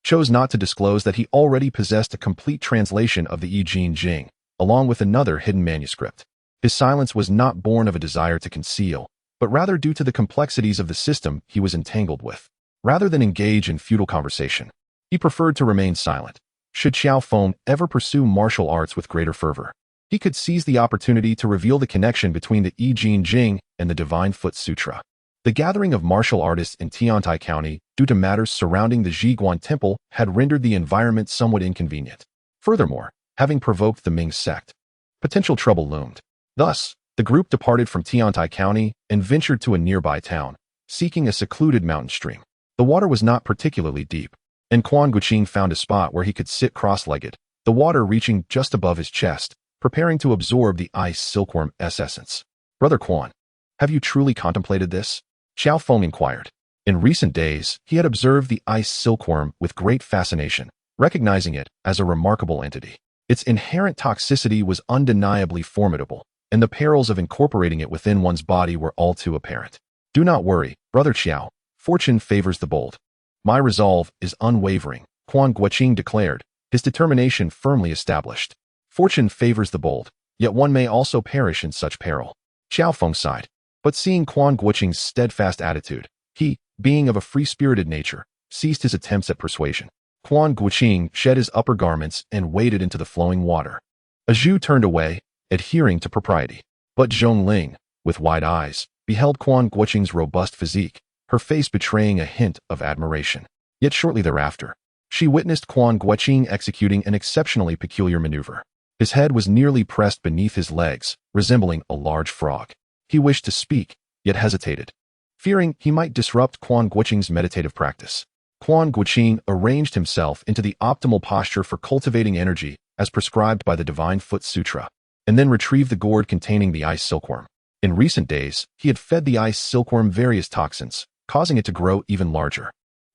chose not to disclose that he already possessed a complete translation of the I Ching Jing, along with another hidden manuscript. His silence was not born of a desire to conceal, but rather due to the complexities of the system he was entangled with. Rather than engage in futile conversation, he preferred to remain silent. Should Qiao Feng ever pursue martial arts with greater fervor, he could seize the opportunity to reveal the connection between the I Ching Jing and the Divine Foot Sutra. The gathering of martial artists in Tiantai County, due to matters surrounding the Zhiguan Temple, had rendered the environment somewhat inconvenient. Furthermore, having provoked the Ming sect, potential trouble loomed. Thus, the group departed from Tiantai County and ventured to a nearby town, seeking a secluded mountain stream. The water was not particularly deep, and Quan Guanqing found a spot where he could sit cross-legged, the water reaching just above his chest, preparing to absorb the ice silkworm's essence. "Brother Quan, have you truly contemplated this?" Qiao Feng inquired. In recent days, he had observed the ice silkworm with great fascination, recognizing it as a remarkable entity. Its inherent toxicity was undeniably formidable, and the perils of incorporating it within one's body were all too apparent. "Do not worry, Brother Qiao. Fortune favors the bold. My resolve is unwavering," Quan Guanqing declared, his determination firmly established. "Fortune favors the bold, yet one may also perish in such peril." Qiao Feng sighed, but seeing Quan Guanqing's steadfast attitude, he, being of a free-spirited nature, ceased his attempts at persuasion. Quan Guanqing shed his upper garments and waded into the flowing water. A Zhu turned away, adhering to propriety. But Zhongling, with wide eyes, beheld Quan Guanqing's robust physique, her face betraying a hint of admiration. Yet shortly thereafter, she witnessed Quan Guanqing executing an exceptionally peculiar maneuver. His head was nearly pressed beneath his legs, resembling a large frog. He wished to speak, yet hesitated, fearing he might disrupt Quan Guanqing's meditative practice. Quan Guanqing arranged himself into the optimal posture for cultivating energy as prescribed by the Divine Foot Sutra, and then retrieved the gourd containing the ice silkworm. In recent days, he had fed the ice silkworm various toxins, causing it to grow even larger.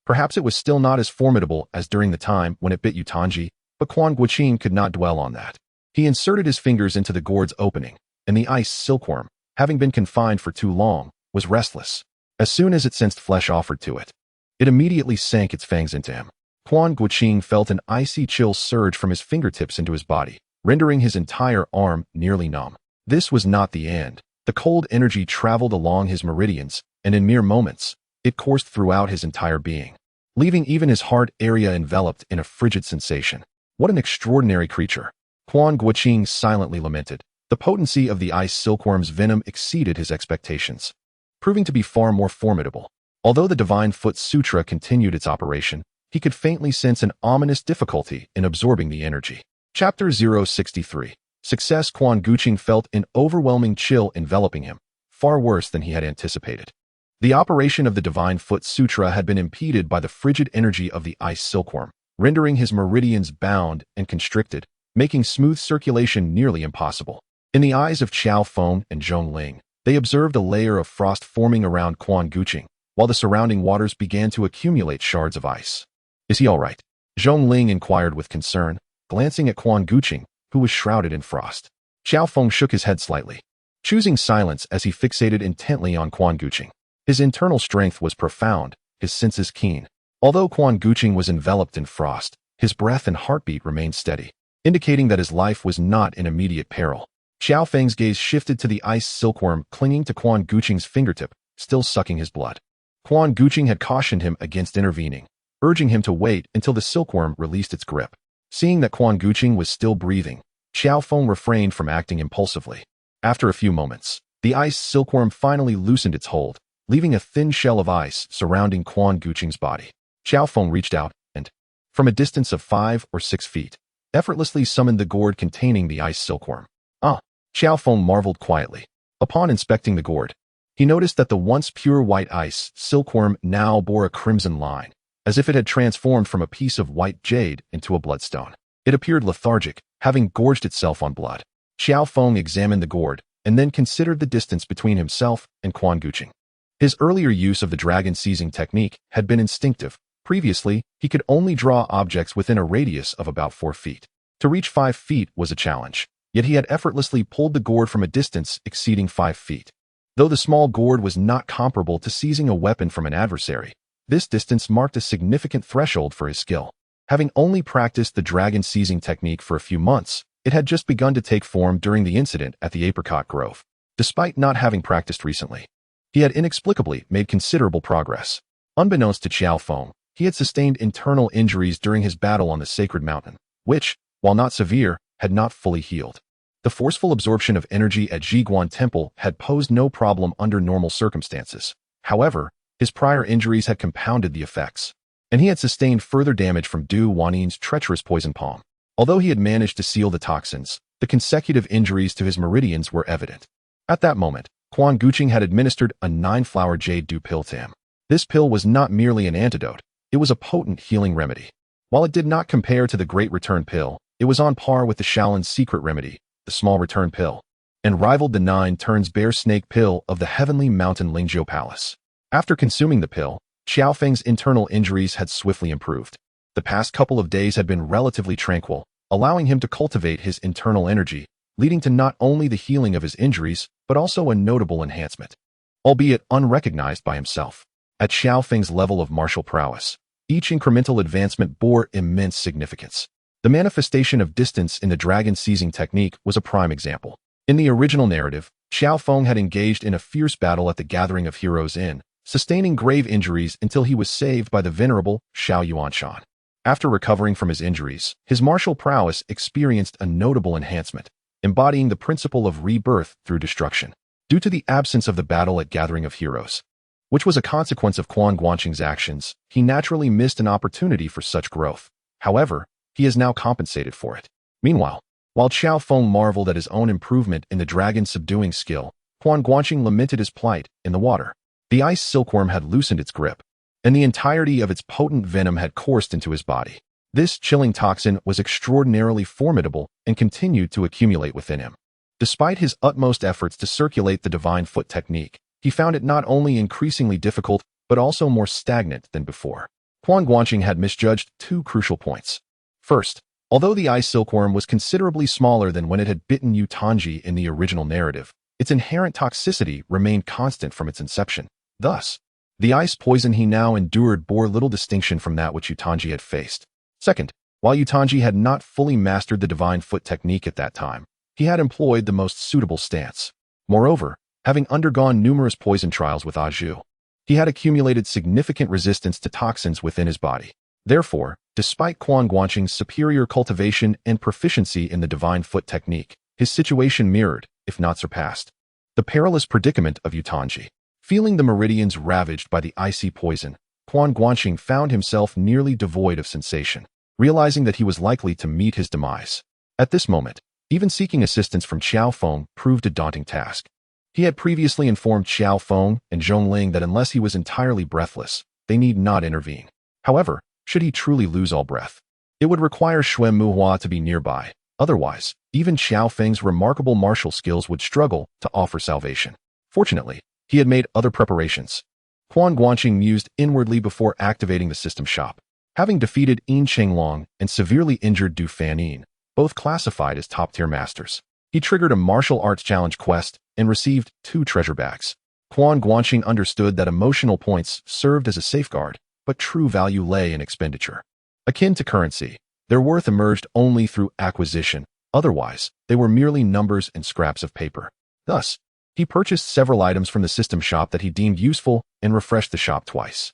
Perhaps it was still not as formidable as during the time when it bit Yutanji, but Quan Guanqing could not dwell on that. He inserted his fingers into the gourd's opening, and the ice silkworm, having been confined for too long, was restless. As soon as it sensed flesh offered to it, it immediately sank its fangs into him. Quan Guanqing felt an icy chill surge from his fingertips into his body, rendering his entire arm nearly numb. This was not the end. The cold energy traveled along his meridians, and in mere moments, it coursed throughout his entire being, leaving even his heart area enveloped in a frigid sensation. What an extraordinary creature! Quan Guanqing silently lamented. The potency of the ice silkworm's venom exceeded his expectations, proving to be far more formidable. Although the Divine Foot Sutra continued its operation, he could faintly sense an ominous difficulty in absorbing the energy. Chapter 063. Success. Quan Guanqing felt an overwhelming chill enveloping him, far worse than he had anticipated. The operation of the Divine Foot Sutra had been impeded by the frigid energy of the ice silkworm, rendering his meridians bound and constricted, making smooth circulation nearly impossible. In the eyes of Qiao Feng and Zhongling, they observed a layer of frost forming around Quan Guanqing, while the surrounding waters began to accumulate shards of ice. "Is he all right?" Zhongling inquired with concern, glancing at Quan Guanqing, who was shrouded in frost. Qiao Feng shook his head slightly, choosing silence as he fixated intently on Quan Guanqing. His internal strength was profound, his senses keen. Although Quan Guanqing was enveloped in frost, his breath and heartbeat remained steady, indicating that his life was not in immediate peril. Qiao Feng's gaze shifted to the ice silkworm clinging to Quan Guanqing's fingertip, still sucking his blood. Quan Guanqing had cautioned him against intervening, urging him to wait until the silkworm released its grip. Seeing that Quan Guanqing was still breathing, Qiao Feng refrained from acting impulsively. After a few moments, the ice silkworm finally loosened its hold, leaving a thin shell of ice surrounding Quan Guanqing's body. Qiao Feng reached out and, from a distance of 5 or 6 feet, effortlessly summoned the gourd containing the ice silkworm. "Ah!" Qiao Feng marveled quietly. Upon inspecting the gourd, he noticed that the once pure white ice silkworm now bore a crimson line, as if it had transformed from a piece of white jade into a bloodstone. It appeared lethargic, having gorged itself on blood. Qiao Feng examined the gourd and then considered the distance between himself and Quan Guanqing. His earlier use of the dragon seizing technique had been instinctive. Previously, he could only draw objects within a radius of about 4 feet. To reach 5 feet was a challenge, yet he had effortlessly pulled the gourd from a distance exceeding 5 feet. Though the small gourd was not comparable to seizing a weapon from an adversary, This distance marked a significant threshold for his skill. Having only practiced the dragon seizing technique for a few months, it had just begun to take form during the incident at the apricot grove. Despite not having practiced recently, he had inexplicably made considerable progress. Unbeknownst to Qiao Feng, he had sustained internal injuries during his battle on the sacred mountain, which, while not severe, had not fully healed. The forceful absorption of energy at Zhiguan Temple had posed no problem under normal circumstances. However, his prior injuries had compounded the effects, and he had sustained further damage from Du Wannin's treacherous poison palm. Although he had managed to seal the toxins, the consecutive injuries to his meridians were evident. At that moment, Quan Guanqing had administered a 9-flower jade dew pill to him. This pill was not merely an antidote, it was a potent healing remedy. While it did not compare to the Great Return pill, it was on par with the Shaolin's secret remedy, the Small Return pill, and rivaled the 9-turns-bear snake pill of the heavenly mountain Lingzhou Palace. After consuming the pill, Qiao Feng's internal injuries had swiftly improved. The past couple of days had been relatively tranquil, allowing him to cultivate his internal energy, leading to not only the healing of his injuries, but also a notable enhancement. Albeit unrecognized by himself. At Qiao Feng's level of martial prowess, each incremental advancement bore immense significance. The manifestation of distance in the dragon seizing technique was a prime example. In the original narrative, Qiao Feng had engaged in a fierce battle at the Gathering of Heroes Inn, sustaining grave injuries until he was saved by the venerable Xiao Yuanshan. After recovering from his injuries, his martial prowess experienced a notable enhancement, embodying the principle of rebirth through destruction. Due to the absence of the battle at Gathering of Heroes, which was a consequence of Quan Guanqing's actions, he naturally missed an opportunity for such growth. However, he is now compensated for it. Meanwhile, while Qiao Feng marveled at his own improvement in the dragon subduing skill, Quan Guanqing lamented his plight in the water. The ice silkworm had loosened its grip, and the entirety of its potent venom had coursed into his body. This chilling toxin was extraordinarily formidable and continued to accumulate within him. Despite his utmost efforts to circulate the divine foot technique, he found it not only increasingly difficult, but also more stagnant than before. Quan Guanqing had misjudged two crucial points. First, although the ice silkworm was considerably smaller than when it had bitten Yu Tanji in the original narrative, its inherent toxicity remained constant from its inception. Thus, the ice poison he now endured bore little distinction from that which Yu Tanji had faced. Second, while Yu Tanji had not fully mastered the divine foot technique at that time, he had employed the most suitable stance. Moreover, having undergone numerous poison trials with Aju, he had accumulated significant resistance to toxins within his body. Therefore, despite Quan Guanqing's superior cultivation and proficiency in the divine foot technique, his situation mirrored, if not surpassed, the perilous predicament of Yu Tanji. Feeling the meridians ravaged by the icy poison, Quan Guanqing found himself nearly devoid of sensation, realizing that he was likely to meet his demise. At this moment, even seeking assistance from Qiao Feng proved a daunting task. He had previously informed Qiao Feng and Zhongling that unless he was entirely breathless, they need not intervene. However, should he truly lose all breath, it would require Xue Muhua to be nearby. Otherwise, even Qiao Feng's remarkable martial skills would struggle to offer salvation. Fortunately, he had made other preparations. Quan Guanqing mused inwardly before activating the system shop. Having defeated Yin Chenglong and severely injured Du Fanyin, both classified as top-tier masters, he triggered a martial arts challenge quest and received 2 treasure bags. Quan Guanqing understood that emotional points served as a safeguard, but true value lay in expenditure. Akin to currency, their worth emerged only through acquisition, otherwise, they were merely numbers and scraps of paper. Thus, he purchased several items from the system shop that he deemed useful and refreshed the shop twice.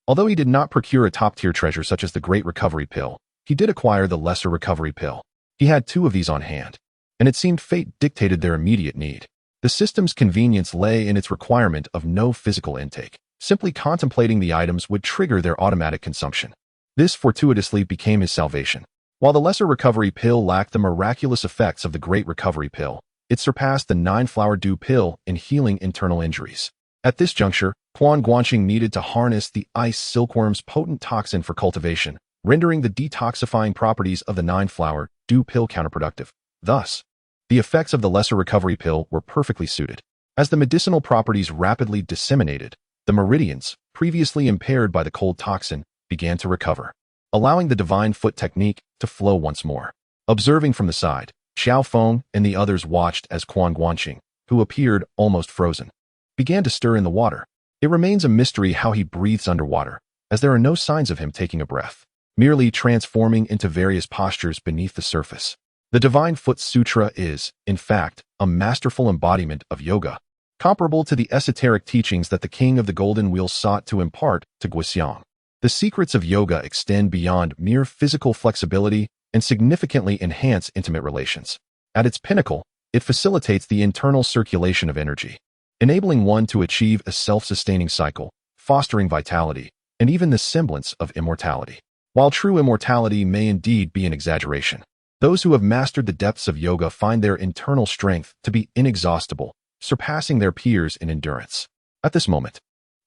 Although he did not procure a top-tier treasure such as the Great Recovery Pill, he did acquire the Lesser Recovery Pill. He had 2 of these on hand, and it seemed fate dictated their immediate need. The system's convenience lay in its requirement of no physical intake. Simply contemplating the items would trigger their automatic consumption. This fortuitously became his salvation. While the Lesser Recovery Pill lacked the miraculous effects of the Great Recovery Pill, it surpassed the 9-flower dew pill in healing internal injuries. At this juncture, Quan Guanqing needed to harness the ice silkworm's potent toxin for cultivation, rendering the detoxifying properties of the 9-flower dew pill counterproductive. Thus, the effects of the Lesser Recovery Pill were perfectly suited. As the medicinal properties rapidly disseminated, the meridians, previously impaired by the cold toxin, began to recover, allowing the divine foot technique to flow once more. Observing from the side, Qiao Feng and the others watched as Quan Guanqing, who appeared almost frozen, began to stir in the water. It remains a mystery how he breathes underwater, as there are no signs of him taking a breath, merely transforming into various postures beneath the surface. The Divine Foot Sutra is, in fact, a masterful embodiment of yoga, comparable to the esoteric teachings that the King of the Golden Wheel sought to impart to Guxiang. The secrets of yoga extend beyond mere physical flexibility and significantly enhance intimate relations. At its pinnacle, it facilitates the internal circulation of energy, enabling one to achieve a self-sustaining cycle, fostering vitality, and even the semblance of immortality. While true immortality may indeed be an exaggeration, those who have mastered the depths of yoga find their internal strength to be inexhaustible, surpassing their peers in endurance. At this moment,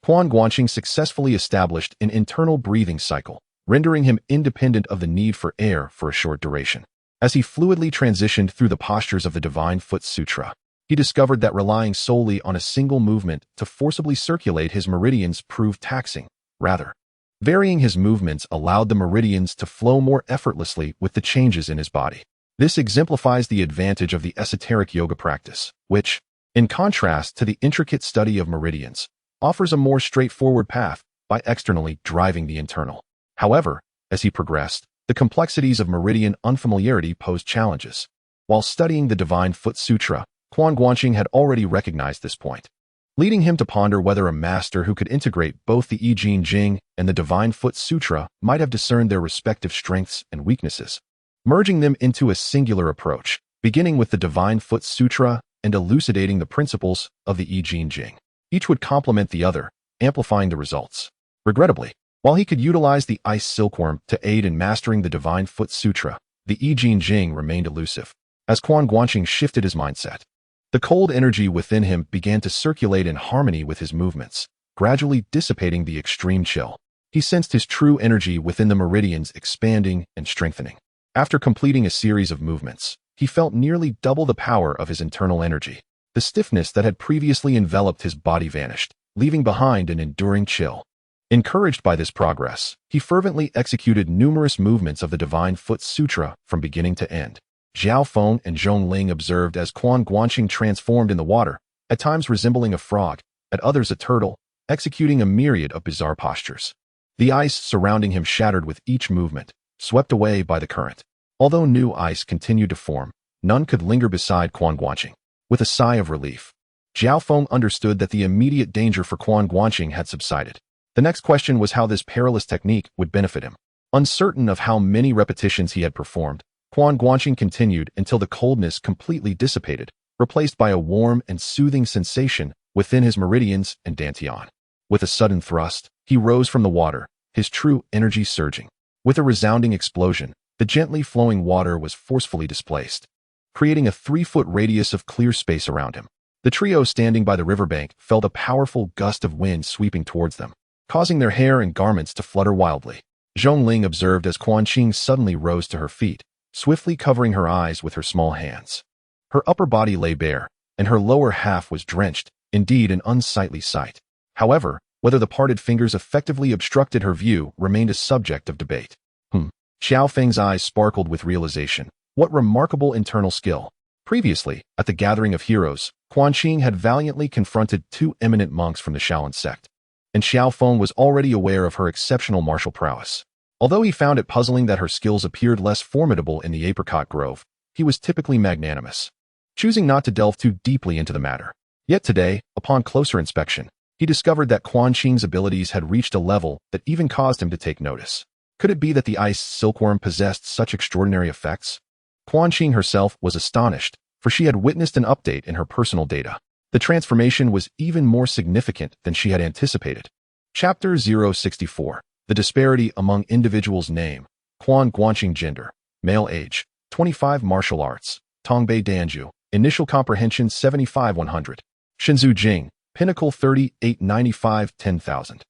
Quan Guanqing successfully established an internal breathing cycle, rendering him independent of the need for air for a short duration. As he fluidly transitioned through the postures of the Divine Foot Sutra, he discovered that relying solely on a single movement to forcibly circulate his meridians proved taxing. Rather, varying his movements allowed the meridians to flow more effortlessly with the changes in his body. This exemplifies the advantage of the esoteric yoga practice, which, in contrast to the intricate study of meridians, offers a more straightforward path by externally driving the internal. However, as he progressed, the complexities of meridian unfamiliarity posed challenges. While studying the Divine Foot Sutra, Quan Guanqing had already recognized this point, leading him to ponder whether a master who could integrate both the I Ching Jing and the Divine Foot Sutra might have discerned their respective strengths and weaknesses, merging them into a singular approach, beginning with the Divine Foot Sutra and elucidating the principles of the I Ching Jing. Each would complement the other, amplifying the results. Regrettably, while he could utilize the ice silkworm to aid in mastering the Divine Foot Sutra, the I Ching Jing remained elusive. As Quan Guanqing shifted his mindset, the cold energy within him began to circulate in harmony with his movements, gradually dissipating the extreme chill. He sensed his true energy within the meridians expanding and strengthening. After completing a series of movements, he felt nearly double the power of his internal energy. The stiffness that had previously enveloped his body vanished, leaving behind an enduring chill. Encouraged by this progress, he fervently executed numerous movements of the Divine Foot Sutra from beginning to end. Qiao Feng and Zhong Ling observed as Quan Guanqing transformed in the water, at times resembling a frog, at others a turtle, executing a myriad of bizarre postures. The ice surrounding him shattered with each movement, swept away by the current. Although new ice continued to form, none could linger beside Quan Guanqing. With a sigh of relief, Qiao Feng understood that the immediate danger for Quan Guanqing had subsided. The next question was how this perilous technique would benefit him. Uncertain of how many repetitions he had performed, Quan Guanqing continued until the coldness completely dissipated, replaced by a warm and soothing sensation within his meridians and dantian. With a sudden thrust, he rose from the water, his true energy surging. With a resounding explosion, the gently flowing water was forcefully displaced, creating a 3-foot radius of clear space around him. The trio standing by the riverbank felt a powerful gust of wind sweeping towards them, causing their hair and garments to flutter wildly. Zhong Ling observed as Quan Guanqing suddenly rose to her feet, swiftly covering her eyes with her small hands. Her upper body lay bare, and her lower half was drenched, indeed an unsightly sight. However, whether the parted fingers effectively obstructed her view remained a subject of debate. Qiao Feng's eyes sparkled with realization. What remarkable internal skill. Previously, at the Gathering of Heroes, Quan Guanqing had valiantly confronted 2 eminent monks from the Shaolin sect, and Qiao Feng was already aware of her exceptional martial prowess. Although he found it puzzling that her skills appeared less formidable in the apricot grove, he was typically magnanimous, choosing not to delve too deeply into the matter. Yet today, upon closer inspection, he discovered that Quan Guanqing's abilities had reached a level that even caused him to take notice. Could it be that the ice silkworm possessed such extraordinary effects? Quan Guanqing herself was astonished, for she had witnessed an update in her personal data. The transformation was even more significant than she had anticipated. Chapter 064. The disparity among individuals. Name: Quan Guanqing. Gender: male. Age: 25. Martial arts: Tongbei Danju. Initial comprehension 75-100. Shinzu Jing. Pinnacle 3895 10,000.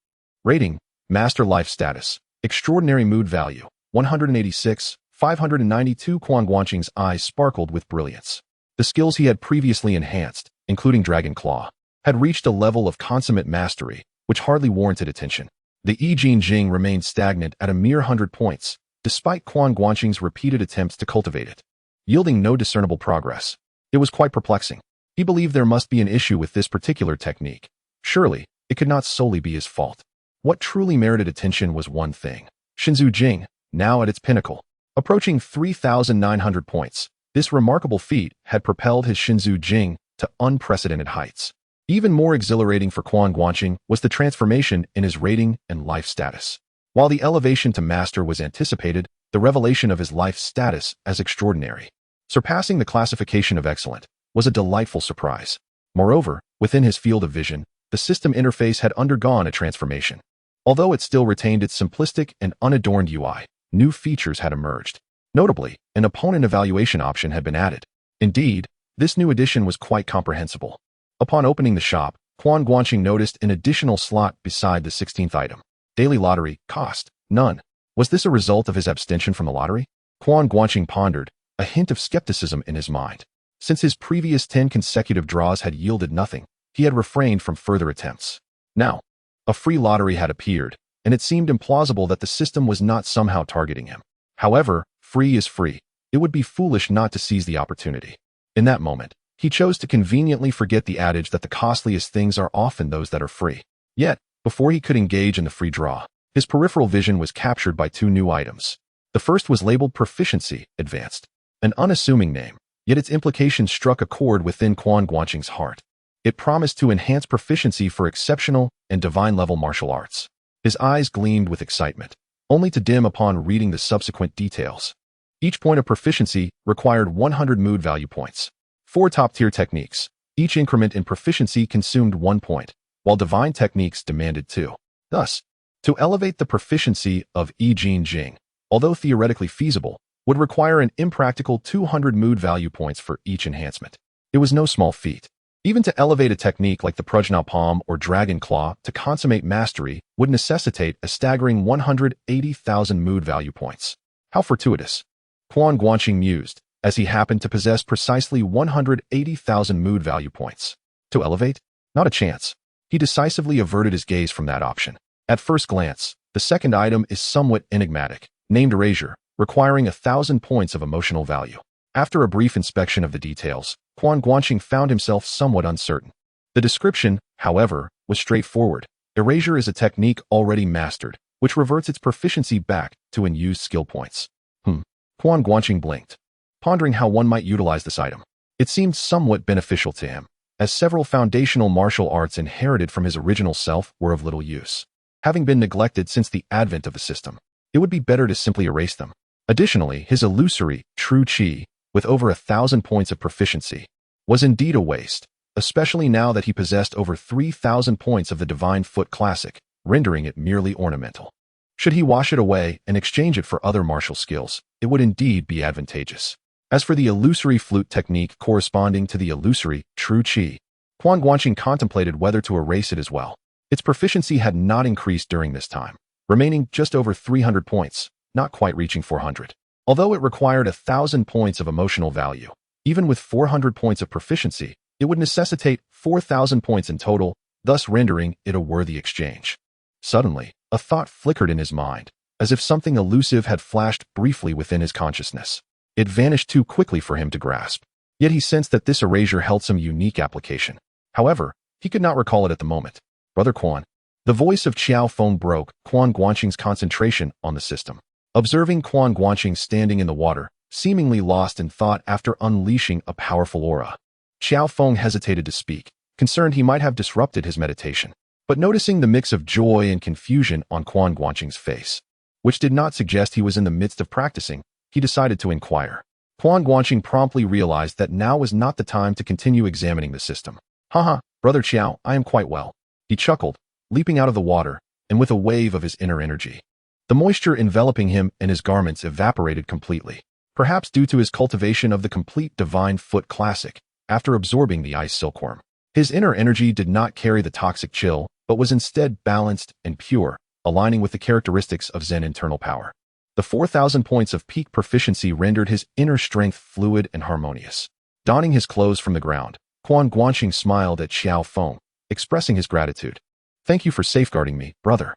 Rating: Master. Life status: Extraordinary. Mood value: 186, 592. Quan Guanqing's eyes sparkled with brilliance. The skills he had previously enhanced, including Dragon Claw, had reached a level of consummate mastery, which hardly warranted attention. The I Ching Jing remained stagnant at a mere 100 points, despite Quan Guanqing's repeated attempts to cultivate it, yielding no discernible progress. It was quite perplexing. He believed there must be an issue with this particular technique. Surely, it could not solely be his fault. What truly merited attention was one thing. Shinzu Jing, now at its pinnacle. Approaching 3,900 points, this remarkable feat had propelled his Shinzu Jing to unprecedented heights. Even more exhilarating for Quan Guanqing was the transformation in his rating and life status. While the elevation to master was anticipated, the revelation of his life status as extraordinary, surpassing the classification of excellent, was a delightful surprise. Moreover, within his field of vision, the system interface had undergone a transformation. Although it still retained its simplistic and unadorned UI, new features had emerged. Notably, an opponent evaluation option had been added. Indeed, this new addition was quite comprehensible. Upon opening the shop, Quan Guanqing noticed an additional slot beside the 16th item. Daily lottery, cost, none. Was this a result of his abstention from the lottery? Quan Guanqing pondered, a hint of skepticism in his mind. Since his previous 10 consecutive draws had yielded nothing, he had refrained from further attempts. Now, a free lottery had appeared, and it seemed implausible that the system was not somehow targeting him. However, free is free. It would be foolish not to seize the opportunity. In that moment, he chose to conveniently forget the adage that the costliest things are often those that are free. Yet, before he could engage in the free draw, his peripheral vision was captured by two new items. The first was labeled Proficiency Advanced, an unassuming name, yet its implications struck a chord within Quan Guanqing's heart. It promised to enhance proficiency for exceptional and divine-level martial arts. His eyes gleamed with excitement, only to dim upon reading the subsequent details. Each point of proficiency required 100 mood value points. 4 top-tier techniques. Each increment in proficiency consumed 1 point, while divine techniques demanded 2. Thus, to elevate the proficiency of Jin Jing, although theoretically feasible, would require an impractical 200 mood value points for each enhancement. It was no small feat. Even to elevate a technique like the Prajna Palm or Dragon Claw to consummate mastery would necessitate a staggering 180,000 mood value points. How fortuitous. Quan Guanqing mused, as he happened to possess precisely 180,000 mood value points. To elevate? Not a chance. He decisively averted his gaze from that option. At first glance, the second item is somewhat enigmatic, named Erasure, requiring 1,000 points of emotional value. After a brief inspection of the details, Quan Guanqing found himself somewhat uncertain. The description, however, was straightforward. Erasure is a technique already mastered, which reverts its proficiency back to unused skill points. Quan Guanqing blinked, pondering how one might utilize this item. It seemed somewhat beneficial to him, as several foundational martial arts inherited from his original self were of little use. Having been neglected since the advent of the system, it would be better to simply erase them. Additionally, his illusory, true Qi, with over 1,000 points of proficiency, was indeed a waste, especially now that he possessed over 3,000 points of the Divine Foot Classic, rendering it merely ornamental. Should he wash it away and exchange it for other martial skills, it would indeed be advantageous. As for the illusory flute technique corresponding to the illusory, true Qi, Quan Guanqing contemplated whether to erase it as well. Its proficiency had not increased during this time, remaining just over 300 points, not quite reaching 400. Although it required 1,000 points of emotional value, even with 400 points of proficiency, it would necessitate 4,000 points in total, thus rendering it a worthy exchange. Suddenly, a thought flickered in his mind, as if something elusive had flashed briefly within his consciousness. It vanished too quickly for him to grasp. Yet he sensed that this erasure held some unique application. However, he could not recall it at the moment. Brother Quan. The voice of Qiao Feng broke Quan Guanqing's concentration on the system. Observing Quan Guanqing standing in the water, seemingly lost in thought after unleashing a powerful aura, Qiao Feng hesitated to speak, concerned he might have disrupted his meditation. But noticing the mix of joy and confusion on Quan Guanqing's face, which did not suggest he was in the midst of practicing, he decided to inquire. Quan Guanqing promptly realized that now was not the time to continue examining the system. Haha, Brother Qiao, I am quite well. He chuckled, leaping out of the water, and with a wave of his inner energy. The moisture enveloping him and his garments evaporated completely, perhaps due to his cultivation of the complete Divine Foot Classic, after absorbing the ice silkworm. His inner energy did not carry the toxic chill, but was instead balanced and pure, aligning with the characteristics of Zen internal power. The 4,000 points of peak proficiency rendered his inner strength fluid and harmonious. Donning his clothes from the ground, Quan Guanqing smiled at Qiao Feng, expressing his gratitude. Thank you for safeguarding me, brother.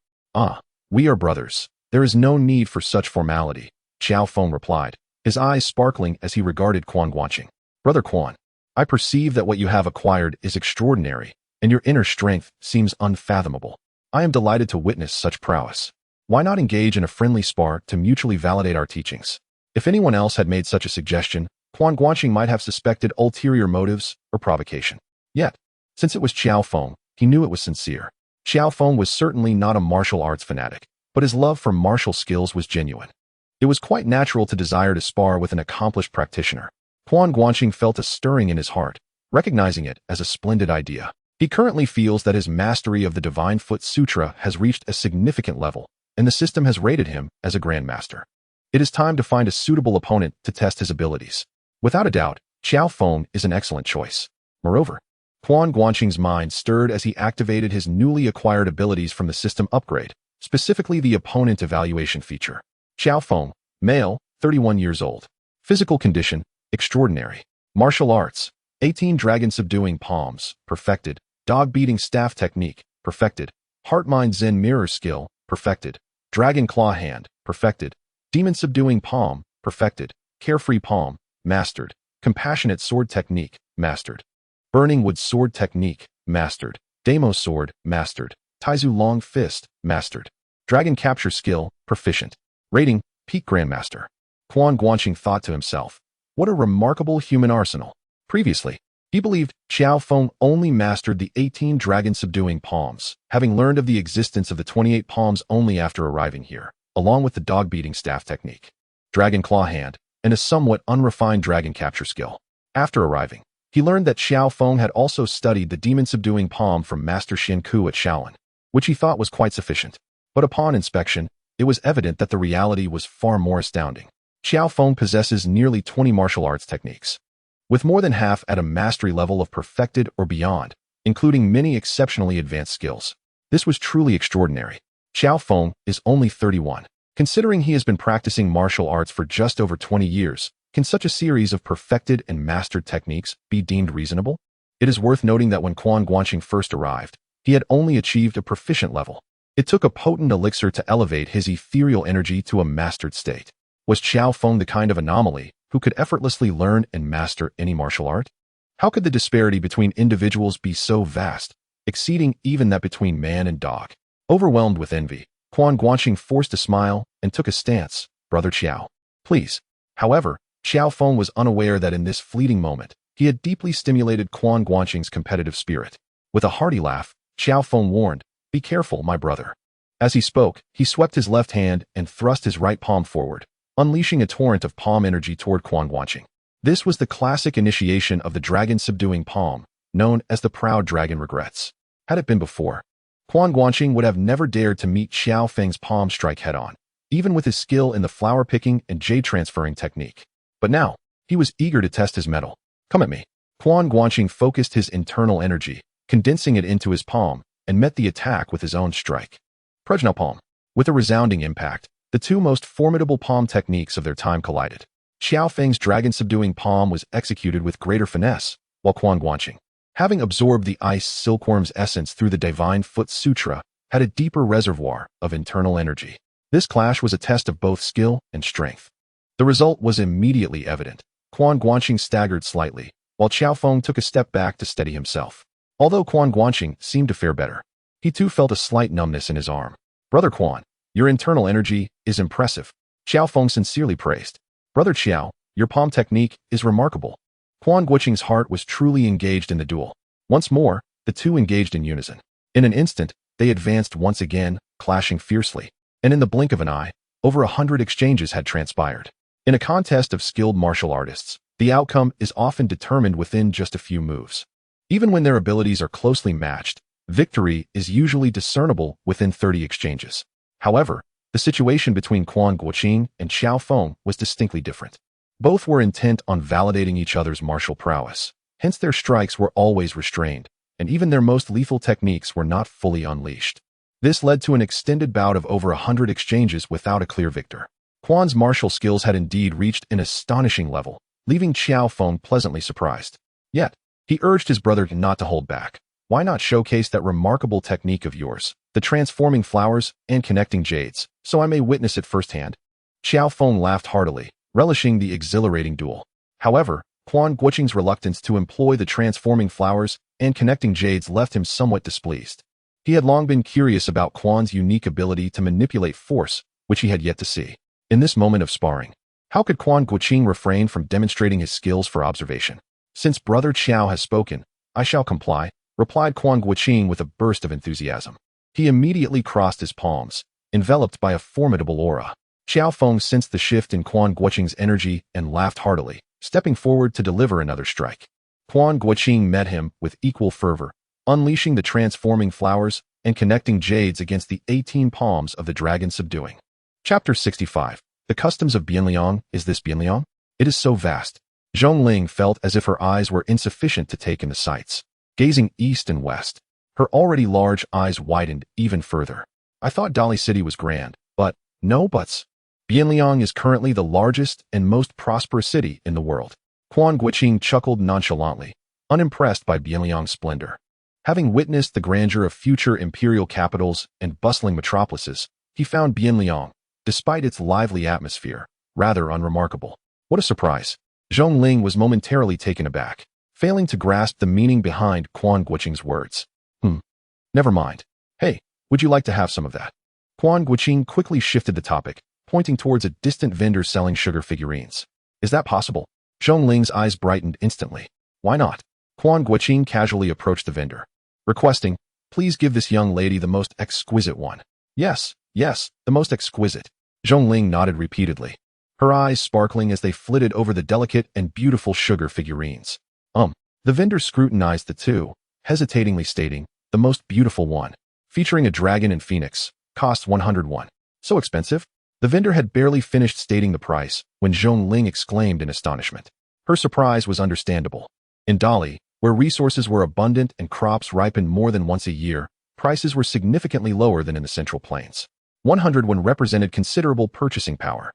We are brothers. There is no need for such formality, Qiao Feng replied, his eyes sparkling as he regarded Quan Guanqing. Brother Quan, I perceive that what you have acquired is extraordinary, and your inner strength seems unfathomable. I am delighted to witness such prowess. Why not engage in a friendly spar to mutually validate our teachings? If anyone else had made such a suggestion, Quan Guanqing might have suspected ulterior motives or provocation. Yet, since it was Qiao Feng, he knew it was sincere. Qiao Feng was certainly not a martial arts fanatic, but his love for martial skills was genuine. It was quite natural to desire to spar with an accomplished practitioner. Quan Guanqing felt a stirring in his heart, recognizing it as a splendid idea. He currently feels that his mastery of the Divine Foot Sutra has reached a significant level, and the system has rated him as a grandmaster. It is time to find a suitable opponent to test his abilities. Without a doubt, Qiao Feng is an excellent choice. Moreover, Quan Guanqing's mind stirred as he activated his newly acquired abilities from the system upgrade, specifically the opponent evaluation feature. Qiao Feng, male, 31 years old. Physical condition, extraordinary. Martial arts, 18 Dragon Subduing Palms, perfected. Dog-beating staff technique, perfected. Heart-mind Zen mirror skill, perfected. Dragon claw hand, perfected. Demon subduing palm, perfected. Carefree palm, mastered. Compassionate sword technique, mastered. Burning wood sword technique, mastered. Demo sword, mastered. Taizu long fist, mastered. Dragon capture skill, proficient. Rating, peak grandmaster. Quan Guanqing thought to himself, what a remarkable human arsenal. Previously, he believed Qiao Feng only mastered the 18 Dragon Subduing Palms, having learned of the existence of the 28 palms only after arriving here, along with the dog-beating staff technique, Dragon Claw Hand, and a somewhat unrefined dragon capture skill. After arriving, he learned that Qiao Feng had also studied the Demon Subduing Palm from Master Xin Ku at Shaolin, which he thought was quite sufficient. But upon inspection, it was evident that the reality was far more astounding. Qiao Feng possesses nearly 20 martial arts techniques, with more than half at a mastery level of perfected or beyond, including many exceptionally advanced skills. This was truly extraordinary. Qiao Feng is only 31. Considering he has been practicing martial arts for just over 20 years, can such a series of perfected and mastered techniques be deemed reasonable? It is worth noting that when Quan Guanqing first arrived, he had only achieved a proficient level. It took a potent elixir to elevate his ethereal energy to a mastered state. Was Qiao Feng the kind of anomaly who could effortlessly learn and master any martial art? How could the disparity between individuals be so vast, exceeding even that between man and dog? Overwhelmed with envy, Quan Guanqing forced a smile and took a stance. Brother Qiao, please. However, Qiao Feng was unaware that in this fleeting moment, he had deeply stimulated Quan Guanqing's competitive spirit. With a hearty laugh, Qiao Feng warned, be careful, my brother. As he spoke, he swept his left hand and thrust his right palm forward, unleashing a torrent of palm energy toward Quan Guanqing. This was the classic initiation of the Dragon Subduing Palm, known as the Proud Dragon Regrets. Had it been before, Quan Guanqing would have never dared to meet Qiao Feng's palm strike head-on, even with his skill in the flower-picking and jade-transferring technique. But now, he was eager to test his mettle. Come at me. Quan Guanqing focused his internal energy, condensing it into his palm, and met the attack with his own strike. Prajna Palm. With a resounding impact, the two most formidable palm techniques of their time collided. Qiao Feng's Dragon Subduing Palm was executed with greater finesse, while Quan Guanqing, having absorbed the ice silkworm's essence through the Divine Foot Sutra, had a deeper reservoir of internal energy. This clash was a test of both skill and strength. The result was immediately evident. Quan Guanqing staggered slightly, while Qiao Feng took a step back to steady himself. Although Quan Guanqing seemed to fare better, he too felt a slight numbness in his arm. Brother Quan, your internal energy is impressive, Qiao Feng sincerely praised. Brother Qiao, your palm technique is remarkable. Quan Guanqing's heart was truly engaged in the duel. Once more, the two engaged in unison. In an instant, they advanced once again, clashing fiercely. And in the blink of an eye, over 100 exchanges had transpired. In a contest of skilled martial artists, the outcome is often determined within just a few moves. Even when their abilities are closely matched, victory is usually discernible within 30 exchanges. However, the situation between Quan Guanqing and Qiao Feng was distinctly different. Both were intent on validating each other's martial prowess, hence their strikes were always restrained, and even their most lethal techniques were not fully unleashed. This led to an extended bout of over 100 exchanges without a clear victor. Quan's martial skills had indeed reached an astonishing level, leaving Qiao Feng pleasantly surprised. Yet, he urged his brother not to hold back. Why not showcase that remarkable technique of yours, the transforming flowers and connecting jades, so I may witness it firsthand? Qiao Feng laughed heartily, relishing the exhilarating duel. However, Quan Guanqing's reluctance to employ the transforming flowers and connecting jades left him somewhat displeased. He had long been curious about Quan's unique ability to manipulate force, which he had yet to see. In this moment of sparring, how could Quan Guanqing refrain from demonstrating his skills for observation? Since Brother Qiao has spoken, I shall comply, replied Quan Guanqing with a burst of enthusiasm. He immediately crossed his palms, enveloped by a formidable aura. Qiao Feng sensed the shift in Quan Guanqing's energy and laughed heartily, stepping forward to deliver another strike. Quan Guanqing met him with equal fervor, unleashing the transforming flowers and connecting jades against the 18 palms of the Dragon Subduing. Chapter 65. The Customs of Bianliang. Is this Bianliang? It is so vast. Zhongling felt as if her eyes were insufficient to take in the sights. Gazing east and west, her already large eyes widened even further. I thought Dali City was grand, but no buts. Bianliang is currently the largest and most prosperous city in the world. Quan Guanqing chuckled nonchalantly, unimpressed by Bianliang's splendor. Having witnessed the grandeur of future imperial capitals and bustling metropolises, he found Bianliang, despite its lively atmosphere, rather unremarkable. What a surprise! Zhongling was momentarily taken aback, failing to grasp the meaning behind Quan Guanqing's words. Never mind. Hey, would you like to have some of that? Quan Guanqing quickly shifted the topic, pointing towards a distant vendor selling sugar figurines. Is that possible? Zhongling's eyes brightened instantly. Why not? Quan Guanqing casually approached the vendor, requesting, please give this young lady the most exquisite one. Yes, the most exquisite. Zhongling nodded repeatedly, her eyes sparkling as they flitted over the delicate and beautiful sugar figurines. The vendor scrutinized the two, hesitatingly stating, the most beautiful one, featuring a dragon and phoenix, cost 101. So expensive? The vendor had barely finished stating the price when Zhongling exclaimed in astonishment. Her surprise was understandable. In Dali, where resources were abundant and crops ripened more than once a year, prices were significantly lower than in the Central Plains. 101 represented considerable purchasing power.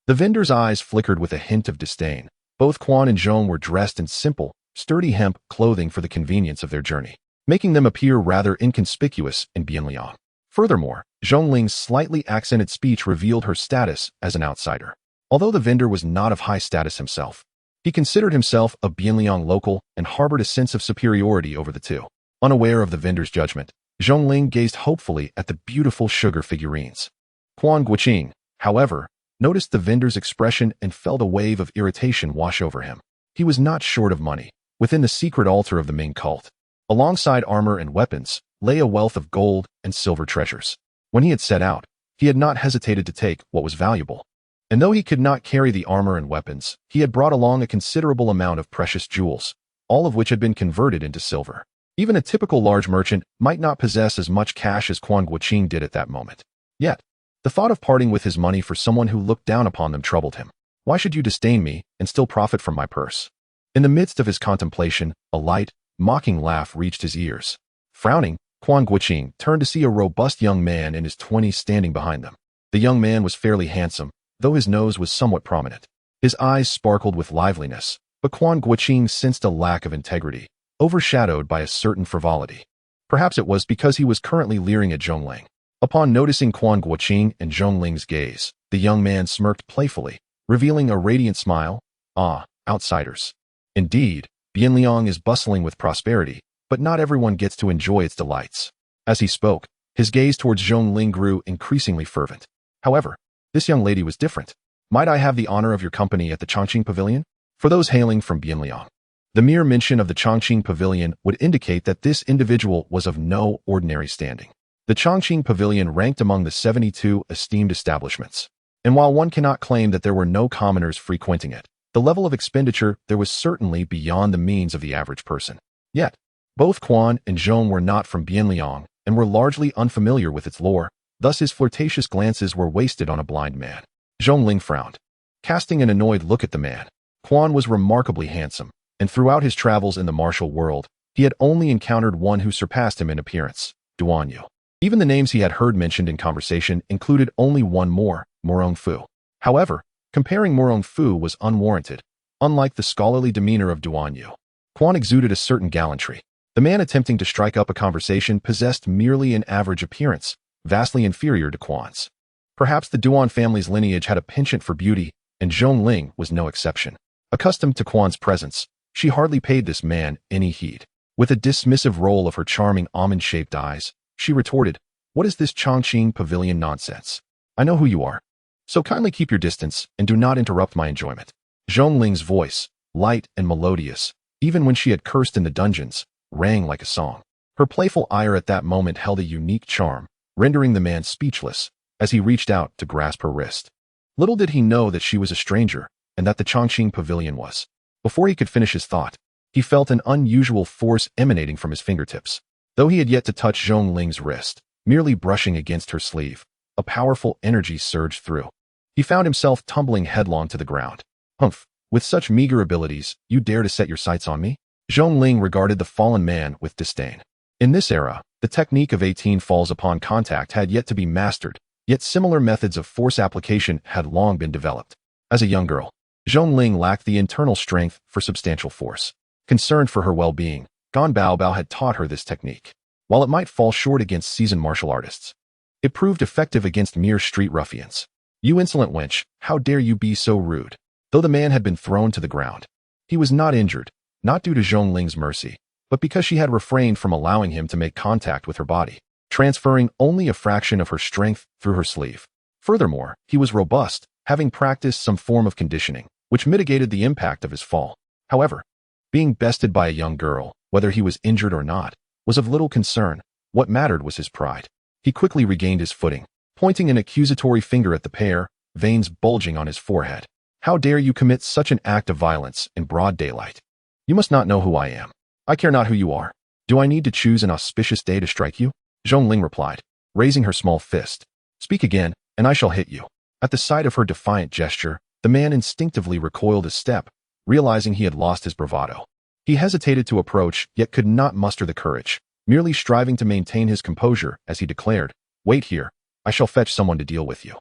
The vendor's eyes flickered with a hint of disdain. Both Quan and Zhong were dressed in simple, sturdy hemp clothing for the convenience of their journey, making them appear rather inconspicuous in Bianliang. Furthermore, Zhongling's slightly accented speech revealed her status as an outsider. Although the vendor was not of high status himself, he considered himself a Bianliang local and harbored a sense of superiority over the two. Unaware of the vendor's judgment, Zhongling gazed hopefully at the beautiful sugar figurines. Quan Guanqing, however, noticed the vendor's expression and felt a wave of irritation wash over him. He was not short of money. Within the secret altar of the Ming cult, alongside armor and weapons, lay a wealth of gold and silver treasures. When he had set out, he had not hesitated to take what was valuable. And though he could not carry the armor and weapons, he had brought along a considerable amount of precious jewels, all of which had been converted into silver. Even a typical large merchant might not possess as much cash as Quan Guanqing did at that moment. Yet, the thought of parting with his money for someone who looked down upon them troubled him. Why should you disdain me and still profit from my purse? In the midst of his contemplation, a light, mocking laugh reached his ears. Frowning, Quan Guanqing turned to see a robust young man in his 20s standing behind them. The young man was fairly handsome, though his nose was somewhat prominent. His eyes sparkled with liveliness, but Quan Guanqing sensed a lack of integrity, overshadowed by a certain frivolity. Perhaps it was because he was currently leering at Zhongling. Upon noticing Quan Guanqing and Zhongling's gaze, the young man smirked playfully, revealing a radiant smile. Ah, outsiders. Indeed, Bianliang is bustling with prosperity, but not everyone gets to enjoy its delights. As he spoke, his gaze towards Zhongling grew increasingly fervent. However, this young lady was different. Might I have the honor of your company at the Chongqing Pavilion? For those hailing from Bianliang, the mere mention of the Chongqing Pavilion would indicate that this individual was of no ordinary standing. The Chongqing Pavilion ranked among the 72 esteemed establishments, and while one cannot claim that there were no commoners frequenting it, the level of expenditure there was certainly beyond the means of the average person. Yet, both Quan and Zhong were not from Bianliang and were largely unfamiliar with its lore, thus his flirtatious glances were wasted on a blind man. Zhongling frowned, casting an annoyed look at the man. Quan was remarkably handsome, and throughout his travels in the martial world, he had only encountered one who surpassed him in appearance, Duan Yu. Even the names he had heard mentioned in conversation included only one more, Morong Fu. However, comparing Morong Fu was unwarranted, unlike the scholarly demeanor of Duan Yu. Quan exuded a certain gallantry. The man attempting to strike up a conversation possessed merely an average appearance, vastly inferior to Quan's. Perhaps the Duan family's lineage had a penchant for beauty, and Zhongling was no exception. Accustomed to Quan's presence, she hardly paid this man any heed. With a dismissive roll of her charming almond-shaped eyes, She retorted, "What is this Chongqing pavilion nonsense? I know who you are. So kindly keep your distance and do not interrupt my enjoyment." Zhongling's voice, light and melodious, even when she had cursed in the dungeons, rang like a song. Her playful ire at that moment held a unique charm, rendering the man speechless as he reached out to grasp her wrist. Little did he know that she was a stranger and that the Chongqing pavilion was. Before he could finish his thought, he felt an unusual force emanating from his fingertips. Though he had yet to touch Zhongling's wrist, merely brushing against her sleeve, a powerful energy surged through. He found himself tumbling headlong to the ground. "Humph, with such meager abilities, you dare to set your sights on me?" Zhongling regarded the fallen man with disdain. In this era, the technique of 18 falls upon contact had yet to be mastered, yet similar methods of force application had long been developed. As a young girl, Zhongling lacked the internal strength for substantial force. Concerned for her well-being, Gan Baobao had taught her this technique. While it might fall short against seasoned martial artists, it proved effective against mere street ruffians. "You insolent wench, how dare you be so rude?" Though the man had been thrown to the ground, he was not injured, not due to Zhongling's mercy, but because she had refrained from allowing him to make contact with her body, transferring only a fraction of her strength through her sleeve. Furthermore, he was robust, having practiced some form of conditioning, which mitigated the impact of his fall. However, being bested by a young girl, whether he was injured or not, was of little concern. What mattered was his pride. He quickly regained his footing, pointing an accusatory finger at the pair, veins bulging on his forehead. "How dare you commit such an act of violence in broad daylight? You must not know who I am. I care not who you are. Do I need to choose an auspicious day to strike you?" Zhongling replied, raising her small fist. "Speak again, and I shall hit you." At the sight of her defiant gesture, the man instinctively recoiled a step, realizing he had lost his bravado. He hesitated to approach, yet could not muster the courage, merely striving to maintain his composure as he declared, "Wait here, I shall fetch someone to deal with you."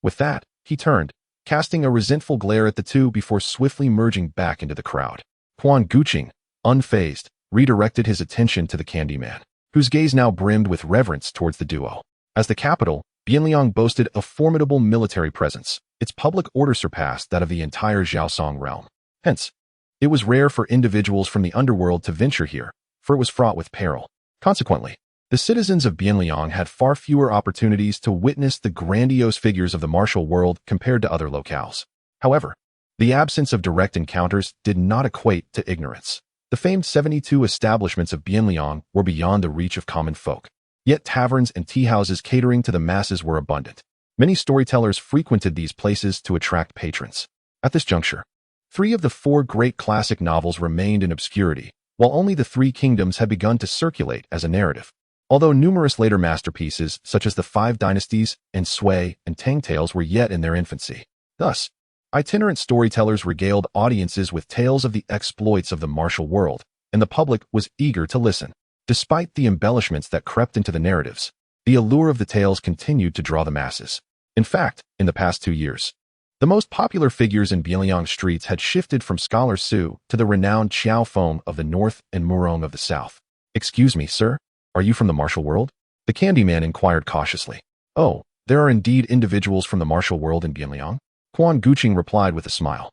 With that, he turned, casting a resentful glare at the two before swiftly merging back into the crowd. Quan Guanqing, unfazed, redirected his attention to the Candyman, whose gaze now brimmed with reverence towards the duo. As the capital, Bianliang boasted a formidable military presence. Its public order surpassed that of the entire Zhaosong realm. Hence, it was rare for individuals from the underworld to venture here, for it was fraught with peril. Consequently, the citizens of Bianliang had far fewer opportunities to witness the grandiose figures of the martial world compared to other locales. However, the absence of direct encounters did not equate to ignorance. The famed 72 establishments of Bianliang were beyond the reach of common folk. Yet taverns and tea-houses catering to the masses were abundant. Many storytellers frequented these places to attract patrons. At this juncture, 3 of the 4 great classic novels remained in obscurity, while only the 3 kingdoms had begun to circulate as a narrative. Although numerous later masterpieces, such as the 5 Dynasties and Sui and Tang Tales, were yet in their infancy. Thus, itinerant storytellers regaled audiences with tales of the exploits of the martial world, and the public was eager to listen. Despite the embellishments that crept into the narratives, the allure of the tales continued to draw the masses. In fact, in the past 2 years, the most popular figures in Bianliang streets had shifted from Scholar Su to the renowned Qiao Feng of the north and Murong of the south. "Excuse me, sir, are you from the martial world?" the Candyman inquired cautiously. "Oh, there are indeed individuals from the martial world in Bianliang?" Quan Guanqing replied with a smile.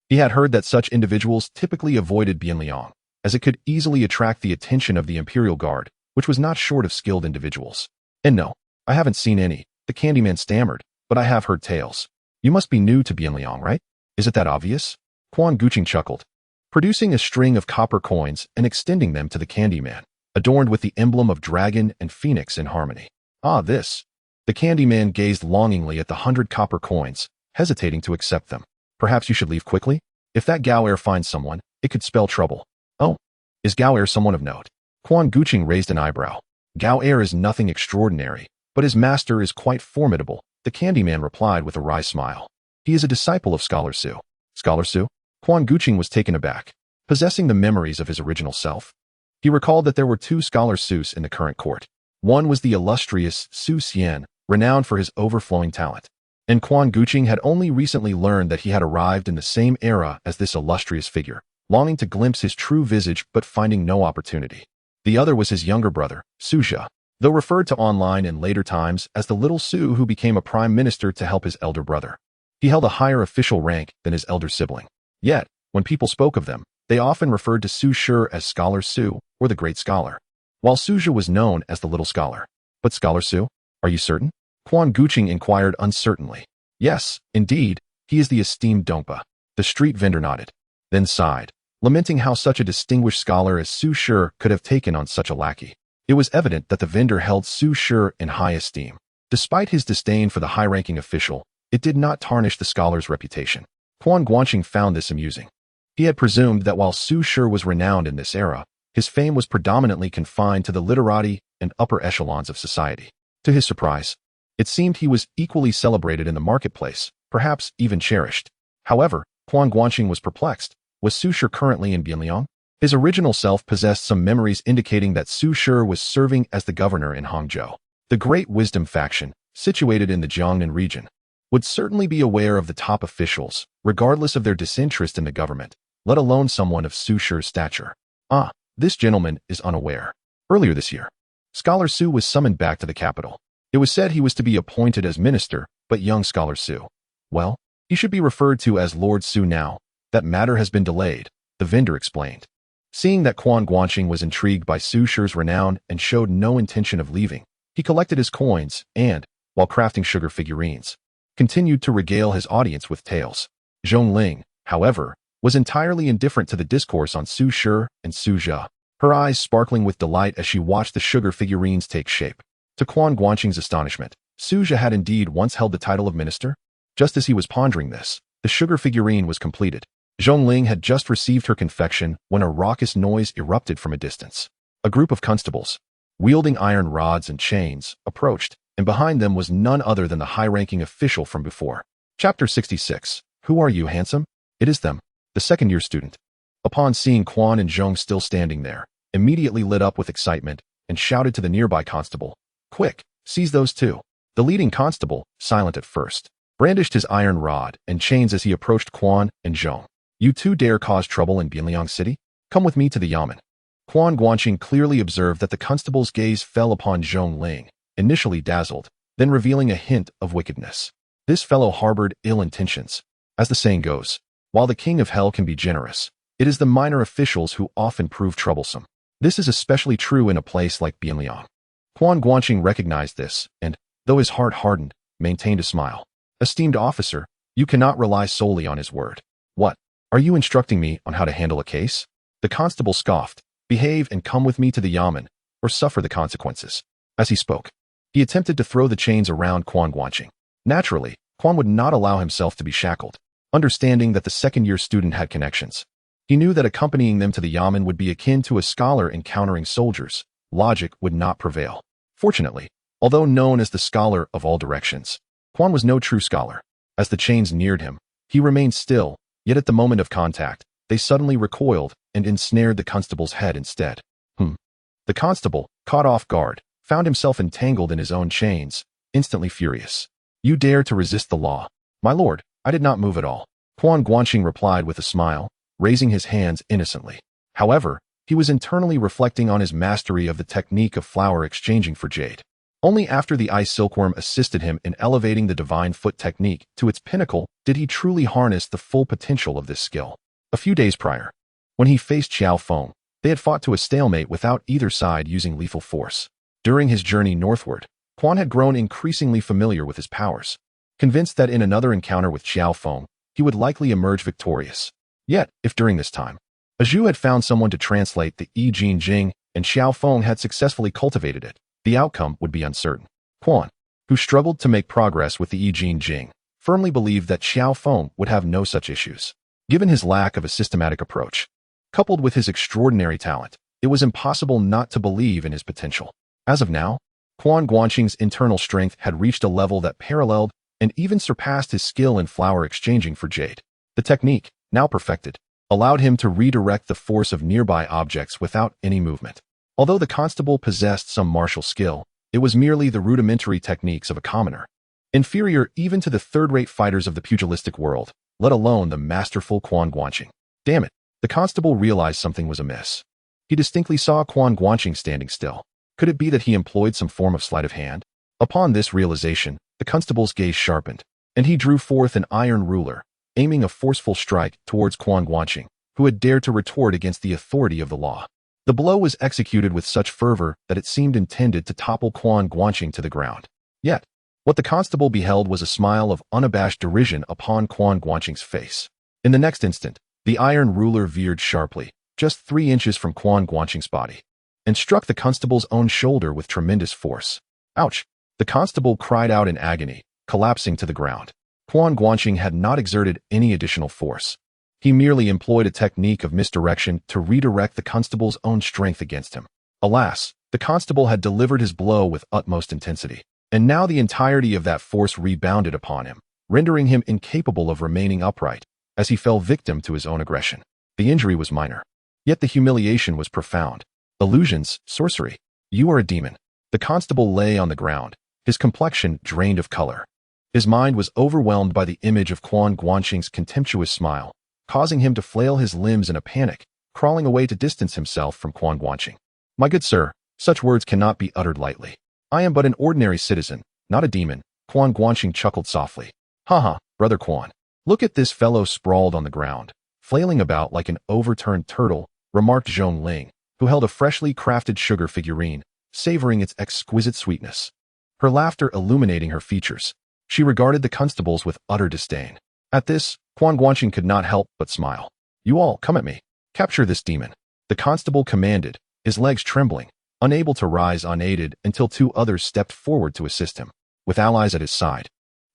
He had heard that such individuals typically avoided Bianliang, as it could easily attract the attention of the Imperial Guard, which was not short of skilled individuals. "And no, I haven't seen any," the Candyman stammered, "but I have heard tales. You must be new to Bianliang, right? Is it that obvious?" Quan Guanqing chuckled, producing a string of copper coins and extending them to the Candyman, adorned with the emblem of dragon and phoenix in harmony. "Ah, this." The Candyman gazed longingly at the 100 copper coins, hesitating to accept them. "Perhaps you should leave quickly? If that Gao finds someone, it could spell trouble." "Oh, is Gao someone of note?" Quan Guanqing raised an eyebrow. "Gao is nothing extraordinary, but his master is quite formidable," the Candyman replied with a wry smile. "He is a disciple of Scholar Su." "Scholar Su?" Quan Guanqing was taken aback, possessing the memories of his original self. He recalled that there were 2 Scholar Sus in the current court. One was the illustrious Su Xian, renowned for his overflowing talent. And Quan Guanqing had only recently learned that he had arrived in the same era as this illustrious figure, longing to glimpse his true visage but finding no opportunity. The other was his younger brother, Suja, though referred to online in later times as the little Su who became a prime minister to help his elder brother. He held a higher official rank than his elder sibling. Yet, when people spoke of them, they often referred to Su Shi as Scholar Su, or the Great Scholar, while Suja was known as the Little Scholar. But Scholar Su, are you certain? Quan Guanqing inquired uncertainly. Yes, indeed, he is the esteemed Dongpa. The street vendor nodded, then sighed, lamenting how such a distinguished scholar as Su Shi could have taken on such a lackey. It was evident that the vendor held Su Shi in high esteem. Despite his disdain for the high-ranking official, it did not tarnish the scholar's reputation. Quan Guanqing found this amusing. He had presumed that while Su Shi was renowned in this era, his fame was predominantly confined to the literati and upper echelons of society. To his surprise, it seemed he was equally celebrated in the marketplace, perhaps even cherished. However, Quan Guanqing was perplexed. Was Su Shi currently in Bianliang? His original self possessed some memories indicating that Su Shi was serving as the governor in Hangzhou. The Great Wisdom faction, situated in the Jiangnan region, would certainly be aware of the top officials, regardless of their disinterest in the government, let alone someone of Su Shi's stature. Ah, this gentleman is unaware. Earlier this year, Scholar Su was summoned back to the capital. It was said he was to be appointed as minister, but young Scholar Su, well, he should be referred to as Lord Su now. That matter has been delayed, the vendor explained. Seeing that Quan Guanqing was intrigued by Su Shi's renown and showed no intention of leaving, he collected his coins and, while crafting sugar figurines, continued to regale his audience with tales. Zhong Ling, however, was entirely indifferent to the discourse on Su Shi and Su Jia, her eyes sparkling with delight as she watched the sugar figurines take shape. To Quan Guanqing's astonishment, Su Jia had indeed once held the title of minister. Just as he was pondering this, the sugar figurine was completed. Zhong Ling had just received her confection when a raucous noise erupted from a distance. A group of constables, wielding iron rods and chains, approached, and behind them was none other than the high-ranking official from before. Chapter 66. Who are you, handsome? It is them, the second-year student. Upon seeing Quan and Zhong still standing there, immediately lit up with excitement and shouted to the nearby constable, "Quick, seize those two." The leading constable, silent at first, brandished his iron rod and chains as he approached Quan and Zhong. "You two dare cause trouble in Bianliang City? Come with me to the yamen." Quan Guanqing clearly observed that the constable's gaze fell upon Zhong Ling, initially dazzled, then revealing a hint of wickedness. This fellow harbored ill intentions. As the saying goes, while the king of hell can be generous, it is the minor officials who often prove troublesome. This is especially true in a place like Bianliang. Quan Guanqing recognized this, and, though his heart hardened, maintained a smile. "Esteemed officer, you cannot rely solely on his word." "What? Are you instructing me on how to handle a case?" The constable scoffed. "Behave and come with me to the yamen, or suffer the consequences." As he spoke, he attempted to throw the chains around Quan Guanqing. Naturally, Quan would not allow himself to be shackled. Understanding that the second-year student had connections, he knew that accompanying them to the yamen would be akin to a scholar encountering soldiers. Logic would not prevail. Fortunately, although known as the scholar of all directions, Quan was no true scholar. As the chains neared him, he remained still, yet at the moment of contact, they suddenly recoiled and ensnared the constable's head instead. The constable, caught off guard, found himself entangled in his own chains, instantly furious. "You dare to resist the law?" "My lord, I did not move at all," Quan Guanqing replied with a smile, raising his hands innocently. However, he was internally reflecting on his mastery of the technique of flower exchanging for jade. Only after the ice silkworm assisted him in elevating the divine foot technique to its pinnacle did he truly harness the full potential of this skill. A few days prior, when he faced Qiao Feng, they had fought to a stalemate without either side using lethal force. During his journey northward, Quan had grown increasingly familiar with his powers, convinced that in another encounter with Qiao Feng, he would likely emerge victorious. Yet, if during this time, a Zhu had found someone to translate the I Jin Jing and Qiao Feng had successfully cultivated it, the outcome would be uncertain. Quan, who struggled to make progress with the I Jin Jing, firmly believed that Qiao Feng would have no such issues. Given his lack of a systematic approach, coupled with his extraordinary talent, it was impossible not to believe in his potential. As of now, Quan Guanqing's internal strength had reached a level that paralleled and even surpassed his skill in flower exchanging for jade. The technique, now perfected, allowed him to redirect the force of nearby objects without any movement. Although the constable possessed some martial skill, it was merely the rudimentary techniques of a commoner, inferior even to the third-rate fighters of the pugilistic world, let alone the masterful Quan Guanqing. Damn it, the constable realized something was amiss. He distinctly saw Quan Guanqing standing still. Could it be that he employed some form of sleight of hand? Upon this realization, the constable's gaze sharpened, and he drew forth an iron ruler, aiming a forceful strike towards Quan Guanqing, who had dared to retort against the authority of the law. The blow was executed with such fervor that it seemed intended to topple Quan Guanqing to the ground. Yet, what the constable beheld was a smile of unabashed derision upon Quan Guanqing's face. In the next instant, the iron ruler veered sharply, just 3 inches from Quan Guanqing's body, and struck the constable's own shoulder with tremendous force. Ouch! The constable cried out in agony, collapsing to the ground. Quan Guanqing had not exerted any additional force. He merely employed a technique of misdirection to redirect the constable's own strength against him. Alas, the constable had delivered his blow with utmost intensity, and now the entirety of that force rebounded upon him, rendering him incapable of remaining upright, as he fell victim to his own aggression. The injury was minor, yet the humiliation was profound. Illusions, sorcery. You are a demon. The constable lay on the ground, his complexion drained of color. His mind was overwhelmed by the image of Quan Guanqing's contemptuous smile, causing him to flail his limbs in a panic, crawling away to distance himself from Quan Guanqing. My good sir, such words cannot be uttered lightly. I am but an ordinary citizen, not a demon. Quan Guanqing chuckled softly. Haha, brother Quan. Look at this fellow sprawled on the ground, flailing about like an overturned turtle, remarked Zhong Ling, who held a freshly crafted sugar figurine, savoring its exquisite sweetness. Her laughter illuminating her features. She regarded the constables with utter disdain. At this, Quan Guanqing could not help but smile. You all, come at me. Capture this demon. The constable commanded, his legs trembling, unable to rise unaided until 2 others stepped forward to assist him. With allies at his side,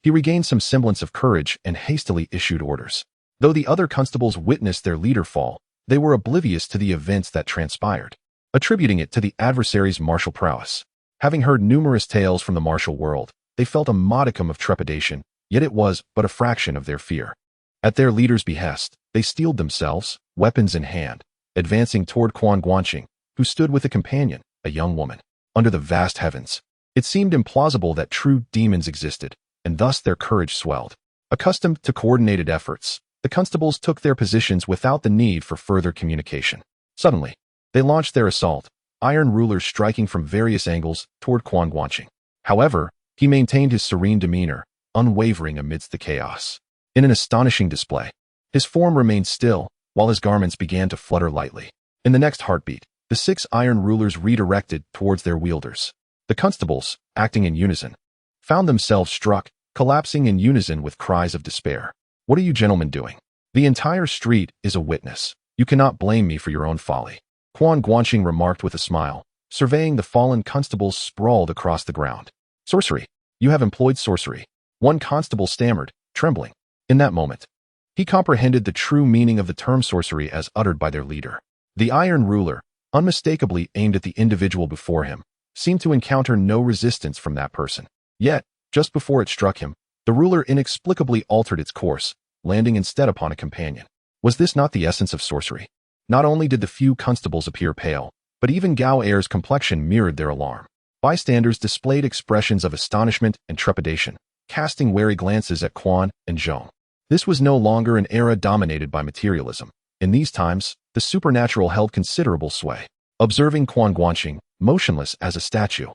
he regained some semblance of courage and hastily issued orders. Though the other constables witnessed their leader fall, they were oblivious to the events that transpired, attributing it to the adversary's martial prowess. Having heard numerous tales from the martial world, they felt a modicum of trepidation, yet it was but a fraction of their fear. At their leader's behest, they steeled themselves, weapons in hand, advancing toward Quan Guanqing, who stood with a companion, a young woman, under the vast heavens. It seemed implausible that true demons existed, and thus their courage swelled. Accustomed to coordinated efforts, the constables took their positions without the need for further communication. Suddenly, they launched their assault, iron rulers striking from various angles toward Quan Guanqing. However, he maintained his serene demeanor, unwavering amidst the chaos. In an astonishing display, his form remained still, while his garments began to flutter lightly. In the next heartbeat, the 6 iron rulers redirected towards their wielders. The constables, acting in unison, found themselves struck, collapsing in unison with cries of despair. What are you gentlemen doing? The entire street is a witness. You cannot blame me for your own folly. Quan Guanqing remarked with a smile, surveying the fallen constables sprawled across the ground. Sorcery. You have employed sorcery. One constable stammered, trembling. In that moment, he comprehended the true meaning of the term sorcery as uttered by their leader. The iron ruler, unmistakably aimed at the individual before him, seemed to encounter no resistance from that person. Yet, just before it struck him, the ruler inexplicably altered its course, landing instead upon a companion. Was this not the essence of sorcery? Not only did the few constables appear pale, but even Gao Er's complexion mirrored their alarm. Bystanders displayed expressions of astonishment and trepidation, casting wary glances at Quan and Zhong. This was no longer an era dominated by materialism. In these times, the supernatural held considerable sway. Observing Quan Guanqing, motionless as a statue,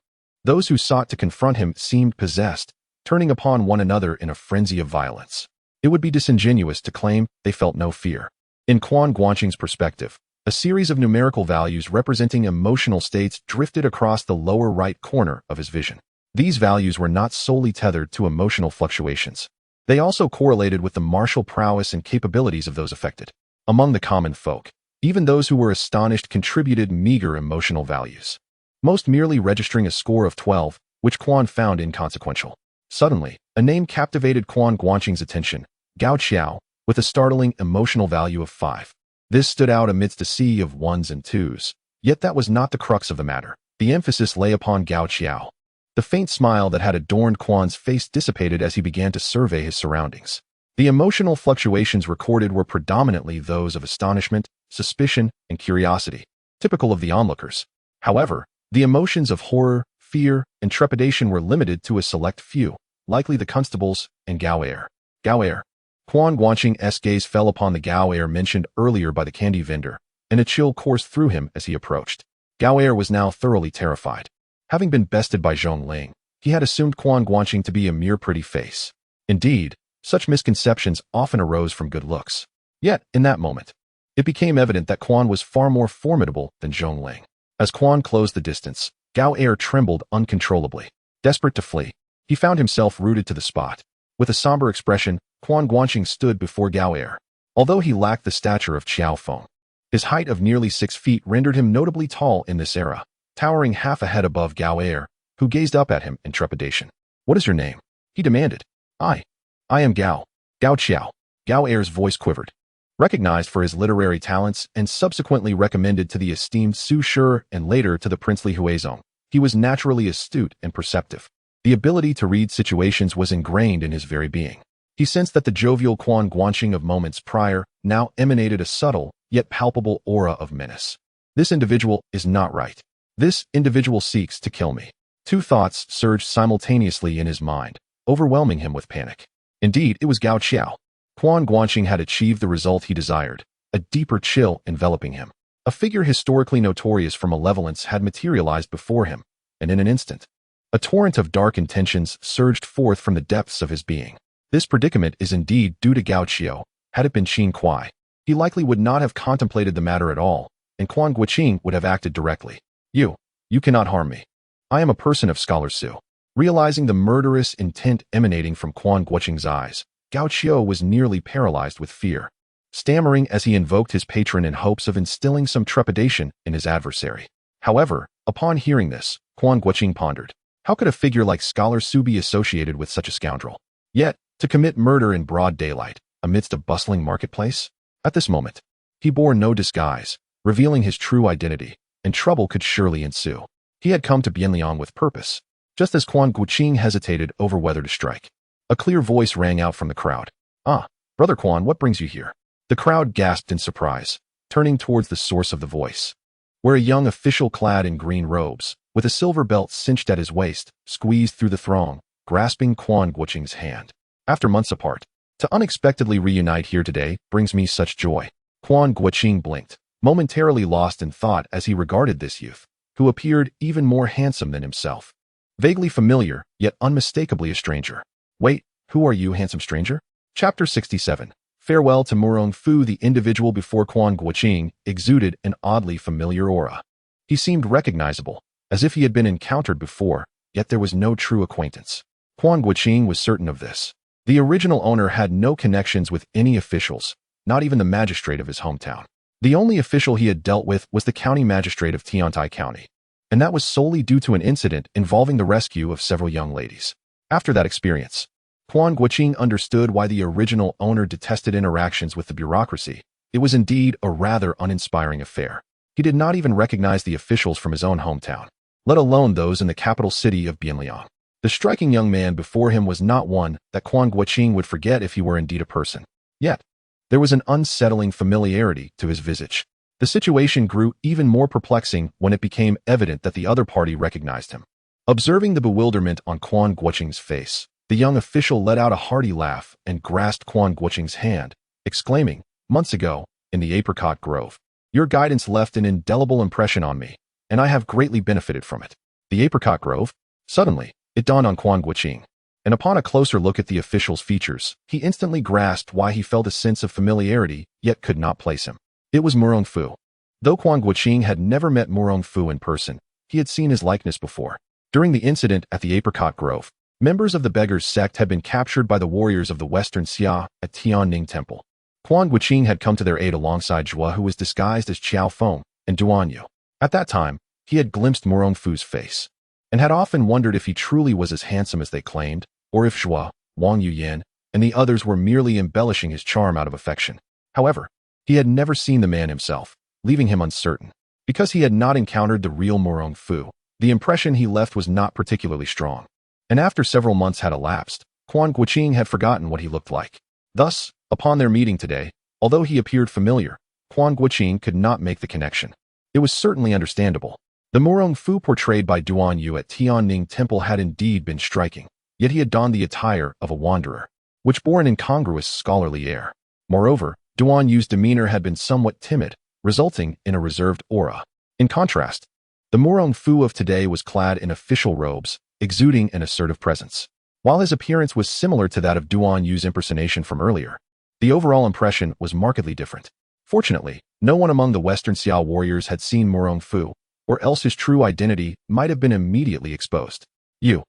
those who sought to confront him seemed possessed, turning upon one another in a frenzy of violence. It would be disingenuous to claim they felt no fear. In Quan Guanqing's perspective, a series of numerical values representing emotional states drifted across the lower right corner of his vision. These values were not solely tethered to emotional fluctuations. They also correlated with the martial prowess and capabilities of those affected. Among the common folk, even those who were astonished contributed meager emotional values, most merely registering a score of 12, which Quan found inconsequential. Suddenly, a name captivated Quan Guanqing's attention, Gao Qiao, with a startling emotional value of 5. This stood out amidst a sea of 1s and 2s. Yet that was not the crux of the matter. The emphasis lay upon Gao Qiao. The faint smile that had adorned Quan's face dissipated as he began to survey his surroundings. The emotional fluctuations recorded were predominantly those of astonishment, suspicion, and curiosity, typical of the onlookers. However, the emotions of horror, fear, and trepidation were limited to a select few, likely the constables and Gao Er. Gao Er. Quan Guanqing's gaze fell upon the Gao Er mentioned earlier by the candy vendor, and a chill coursed through him as he approached. Gao Er was now thoroughly terrified. Having been bested by Zhong Ling, he had assumed Quan Guanqing to be a mere pretty face. Indeed, such misconceptions often arose from good looks. Yet, in that moment, It became evident that Quan was far more formidable than Zhongling. As Quan closed the distance, Gao Er trembled uncontrollably. Desperate to flee, he found himself rooted to the spot. With a somber expression, Quan Guanqing stood before Gao Er. Although he lacked the stature of Qiao Feng, his height of nearly 6 feet rendered him notably tall in this era, towering half a head above Gao Er, who gazed up at him in trepidation. "What is your name?" he demanded. I am Gao Qiao." Gao Er's voice quivered. Recognized for his literary talents and subsequently recommended to the esteemed Su Shi and later to the princely Huizong, he was naturally astute and perceptive. The ability to read situations was ingrained in his very being. He sensed that the jovial Quan Guanqing of moments prior now emanated a subtle, yet palpable aura of menace. This individual is not right. This individual seeks to kill me. Two thoughts surged simultaneously in his mind, overwhelming him with panic. Indeed, it was Gao Qiao. Quan Guanqing had achieved the result he desired, a deeper chill enveloping him. A figure historically notorious for malevolence had materialized before him, and in an instant, a torrent of dark intentions surged forth from the depths of his being. This predicament is indeed due to Gao Qiao. Had it been Qin Kuai, he likely would not have contemplated the matter at all, and Quan Guanqing would have acted directly. You cannot harm me. I am a person of Scholar Su." Realizing the murderous intent emanating from Quan Guanqing's eyes, Gao Qiao was nearly paralyzed with fear, stammering as he invoked his patron in hopes of instilling some trepidation in his adversary. However, upon hearing this, Quan Guanqing pondered. How could a figure like Scholar Su be associated with such a scoundrel? Yet, to commit murder in broad daylight, amidst a bustling marketplace? At this moment, he bore no disguise, revealing his true identity, and trouble could surely ensue. He had come to Bianliang with purpose, just as Quan Guanqing hesitated over whether to strike. A clear voice rang out from the crowd. "Ah, Brother Quan, what brings you here?" The crowd gasped in surprise, turning towards the source of the voice, where a young official clad in green robes, with a silver belt cinched at his waist, squeezed through the throng, grasping Quan Guanqing's hand. "After months apart, to unexpectedly reunite here today brings me such joy." Quan Guanqing blinked, momentarily lost in thought as he regarded this youth, who appeared even more handsome than himself. Vaguely familiar, yet unmistakably a stranger. "Wait, who are you, handsome stranger?" Chapter 67. Farewell to Murong Fu. The individual before Quan Guanqing exuded an oddly familiar aura. He seemed recognizable, as if he had been encountered before, yet there was no true acquaintance. Quan Guanqing was certain of this. The original owner had no connections with any officials, not even the magistrate of his hometown. The only official he had dealt with was the county magistrate of Tiantai County, and that was solely due to an incident involving the rescue of several young ladies. After that experience, Quan Guanqing understood why the original owner detested interactions with the bureaucracy. It was indeed a rather uninspiring affair. He did not even recognize the officials from his own hometown, let alone those in the capital city of Bianliang. The striking young man before him was not one that Quan Guanqing would forget if he were indeed a person. Yet, there was an unsettling familiarity to his visage. The situation grew even more perplexing when it became evident that the other party recognized him. Observing the bewilderment on Quan Guanqing's face, the young official let out a hearty laugh and grasped Quan Guanqing's hand, exclaiming, "Months ago, in the apricot grove, your guidance left an indelible impression on me, and I have greatly benefited from it." The apricot grove? Suddenly, it dawned on Quan Guanqing, and upon a closer look at the official's features, he instantly grasped why he felt a sense of familiarity, yet could not place him. It was Murong Fu. Though Quan Guanqing had never met Murong Fu in person, he had seen his likeness before. During the incident at the apricot grove, members of the Beggars sect had been captured by the warriors of the Western Xia at Tianning Temple. Quan Guanqing had come to their aid alongside Zhua, who was disguised as Qiao Feng, and Duan Yu. At that time, he had glimpsed Murong Fu's face, and had often wondered if he truly was as handsome as they claimed, or if Zhua, Wang Yuyan, and the others were merely embellishing his charm out of affection. However, he had never seen the man himself, leaving him uncertain. Because he had not encountered the real Murong Fu, the impression he left was not particularly strong. And after several months had elapsed, Quan Guanqing had forgotten what he looked like. Thus, upon their meeting today, although he appeared familiar, Quan Guanqing could not make the connection. It was certainly understandable. The Murong Fu portrayed by Duan Yu at Tianning Temple had indeed been striking, yet he had donned the attire of a wanderer, which bore an incongruous scholarly air. Moreover, Duan Yu's demeanor had been somewhat timid, resulting in a reserved aura. In contrast, the Murong Fu of today was clad in official robes, exuding an assertive presence. While his appearance was similar to that of Duan Yu's impersonation from earlier, the overall impression was markedly different. Fortunately, No one among the Western Xiao warriors had seen Murong Fu, or else his true identity might have been immediately exposed. You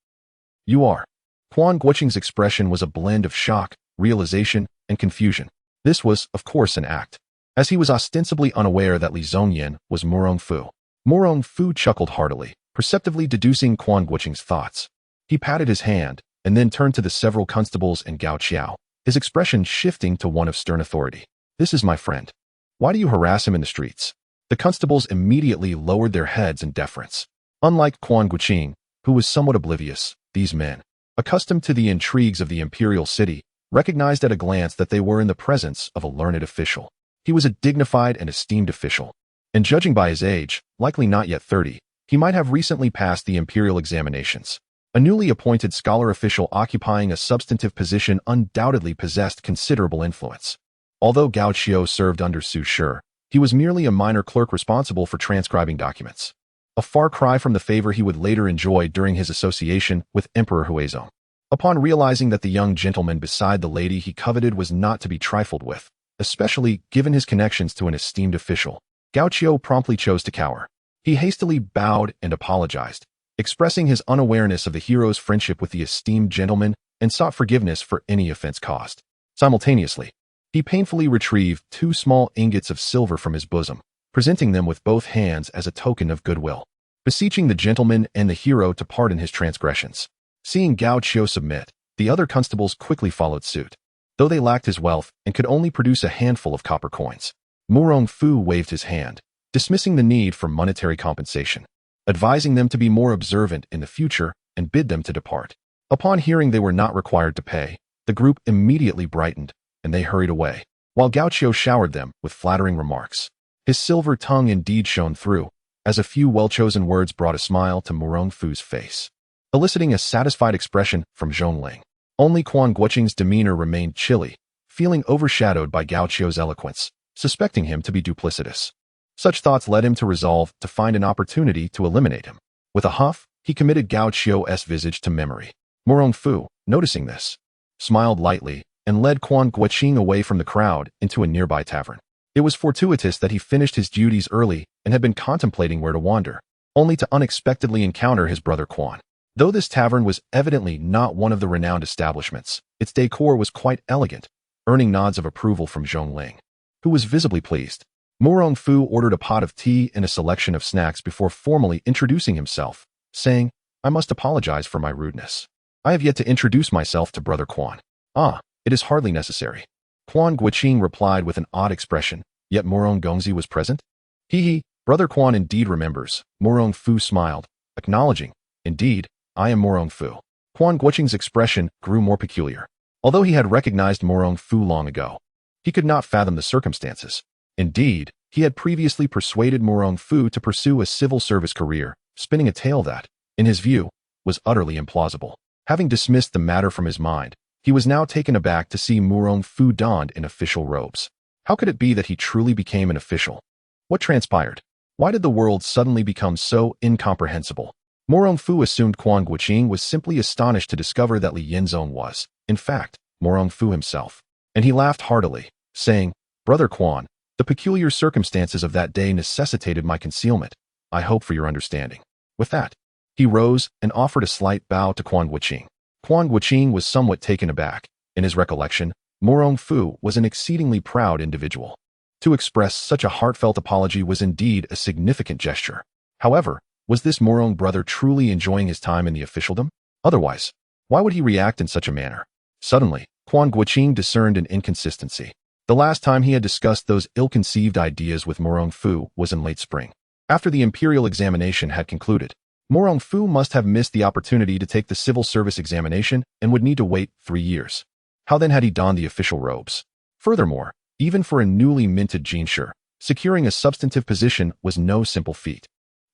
are. Quan Guanqing's expression was a blend of shock, realization, and confusion. This was, of course, an act, as he was ostensibly unaware that Li Zhongyan was Murong Fu. Murong Fu chuckled heartily, perceptively deducing Quan Guanqing's thoughts. He patted his hand, and then turned to the several constables and Gao Qiao, his expression shifting to one of stern authority. This is my friend. Why do you harass him in the streets? The constables immediately lowered their heads in deference. Unlike Quan Guanqing, who was somewhat oblivious, these men, accustomed to the intrigues of the imperial city, recognized at a glance that they were in the presence of a learned official. He was a dignified and esteemed official, and judging by his age, likely not yet 30, he might have recently passed the imperial examinations. A newly appointed scholar official occupying a substantive position undoubtedly possessed considerable influence. Although Gao Qiao served under Su Shi, he was merely a minor clerk responsible for transcribing documents. A far cry from the favor he would later enjoy during his association with Emperor Huizong. Upon realizing that the young gentleman beside the lady he coveted was not to be trifled with, especially given his connections to an esteemed official, Gao Qiao promptly chose to cower. He hastily bowed and apologized, expressing his unawareness of the hero's friendship with the esteemed gentleman and sought forgiveness for any offense caused. Simultaneously, he painfully retrieved 2 small ingots of silver from his bosom, presenting them with both hands as a token of goodwill, beseeching the gentleman and the hero to pardon his transgressions. Seeing Gao Qiao submit, the other constables quickly followed suit. Though they lacked his wealth and could only produce a handful of copper coins, Murong Fu waved his hand, dismissing the need for monetary compensation, advising them to be more observant in the future and bid them to depart. Upon hearing they were not required to pay, the group immediately brightened, and they hurried away, while Gao Qiao showered them with flattering remarks. His silver tongue indeed shone through, as a few well-chosen words brought a smile to Murong Fu's face, eliciting a satisfied expression from Zhongling. Only Quan Guanqing's demeanor remained chilly, feeling overshadowed by Gao Qiao's eloquence, suspecting him to be duplicitous. Such thoughts led him to resolve to find an opportunity to eliminate him. With a huff, he committed Gao Qiao's visage to memory. Murong Fu, noticing this, smiled lightly and led Quan Guanqing away from the crowd into a nearby tavern. It was fortuitous that he finished his duties early and had been contemplating where to wander, only to unexpectedly encounter his brother Quan. Though this tavern was evidently not one of the renowned establishments, its decor was quite elegant, earning nods of approval from Zhongling, who was visibly pleased. Murong Fu ordered a pot of tea and a selection of snacks before formally introducing himself, saying, "I must apologize for my rudeness. I have yet to introduce myself to Brother Quan." "Ah, it is hardly necessary." Quan Guanqing replied with an odd expression, yet Murong Gongzi was present. "He, Brother Quan indeed remembers." Murong Fu smiled, acknowledging, "Indeed, I am Murong Fu." Quan Guanqing's expression grew more peculiar. Although he had recognized Murong Fu long ago, he could not fathom the circumstances. Indeed, he had previously persuaded Murong Fu to pursue a civil service career, spinning a tale that, in his view, was utterly implausible. Having dismissed the matter from his mind, he was now taken aback to see Murong Fu donned in official robes. How could it be that he truly became an official? What transpired? Why did the world suddenly become so incomprehensible? Murong Fu assumed Quan Guanqing was simply astonished to discover that Li Yinzong was, in fact, Murong Fu himself. And he laughed heartily, saying, "Brother Quan, the peculiar circumstances of that day necessitated my concealment. I hope for your understanding." With that, he rose and offered a slight bow to Quan Guanqing. Quan Guanqing was somewhat taken aback. In his recollection, Murong Fu was an exceedingly proud individual. To express such a heartfelt apology was indeed a significant gesture. However, was this Murong brother truly enjoying his time in the officialdom? Otherwise, why would he react in such a manner? Suddenly, Quan Guanqing discerned an inconsistency. The last time he had discussed those ill-conceived ideas with Murong Fu was in late spring. After the imperial examination had concluded, Murong Fu must have missed the opportunity to take the civil service examination and would need to wait 3 years. How then had he donned the official robes? Furthermore, even for a newly minted jinshi, securing a substantive position was no simple feat.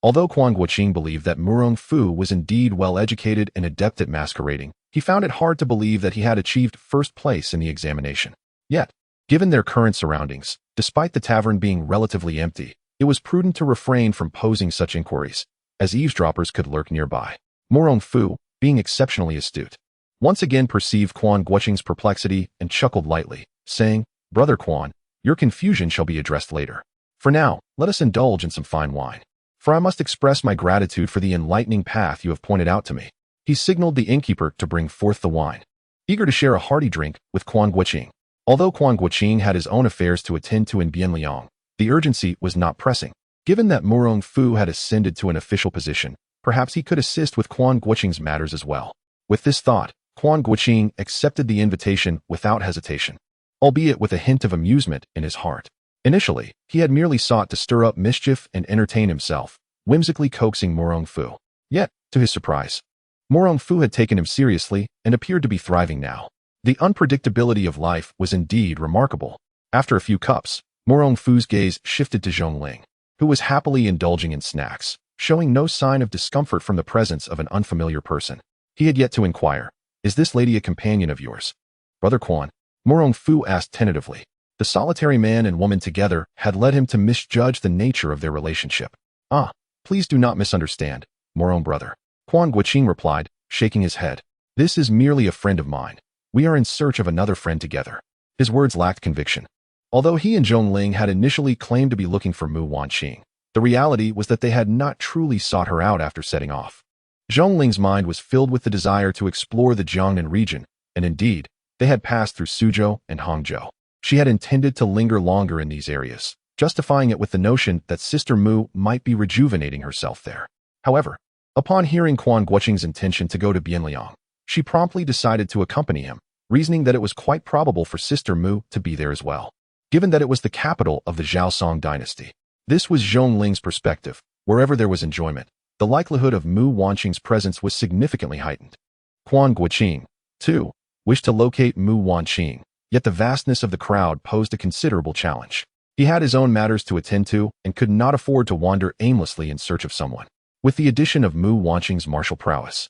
Although Quan Guanqing believed that Murong Fu was indeed well-educated and adept at masquerading, he found it hard to believe that he had achieved first place in the examination. Yet, given their current surroundings, despite the tavern being relatively empty, it was prudent to refrain from posing such inquiries, as eavesdroppers could lurk nearby. Murong Fu, being exceptionally astute, once again perceived Quan Guanqing's perplexity and chuckled lightly, saying, "Brother Quan, your confusion shall be addressed later. For now, let us indulge in some fine wine. For I must express my gratitude for the enlightening path you have pointed out to me." He signaled the innkeeper to bring forth the wine, eager to share a hearty drink with Quan Guanqing. Although Quan Guanqing had his own affairs to attend to in Bianliang, the urgency was not pressing. Given that Murong Fu had ascended to an official position, perhaps he could assist with Quan Guanqing's matters as well. With this thought, Quan Guanqing accepted the invitation without hesitation, albeit with a hint of amusement in his heart. Initially, he had merely sought to stir up mischief and entertain himself, whimsically coaxing Murong Fu. Yet, to his surprise, Murong Fu had taken him seriously and appeared to be thriving now. The unpredictability of life was indeed remarkable. After a few cups, Murong Fu's gaze shifted to Zhongling, who was happily indulging in snacks, showing no sign of discomfort from the presence of an unfamiliar person. He had yet to inquire, "Is this lady a companion of yours, Brother Quan?" Murong Fu asked tentatively. The solitary man and woman together had led him to misjudge the nature of their relationship. "Ah, please do not misunderstand, Murong brother," Quan Guanqing replied, shaking his head. "This is merely a friend of mine. We are in search of another friend together." His words lacked conviction. Although he and Zhongling had initially claimed to be looking for Mu Wanqing, the reality was that they had not truly sought her out after setting off. Zhongling's mind was filled with the desire to explore the Jiangnan region, and indeed, they had passed through Suzhou and Hangzhou. She had intended to linger longer in these areas, justifying it with the notion that Sister Mu might be rejuvenating herself there. However, upon hearing Quan Guanqing's intention to go to Bianliang, she promptly decided to accompany him, reasoning that it was quite probable for Sister Mu to be there as well, given that it was the capital of the Zhaosong dynasty. This was Zhongling's perspective. Wherever there was enjoyment, the likelihood of Mu Wanqing's presence was significantly heightened. Quan Guanqing, too, wished to locate Mu Wanqing, yet the vastness of the crowd posed a considerable challenge. He had his own matters to attend to and could not afford to wander aimlessly in search of someone. With the addition of Mu Wanqing's martial prowess,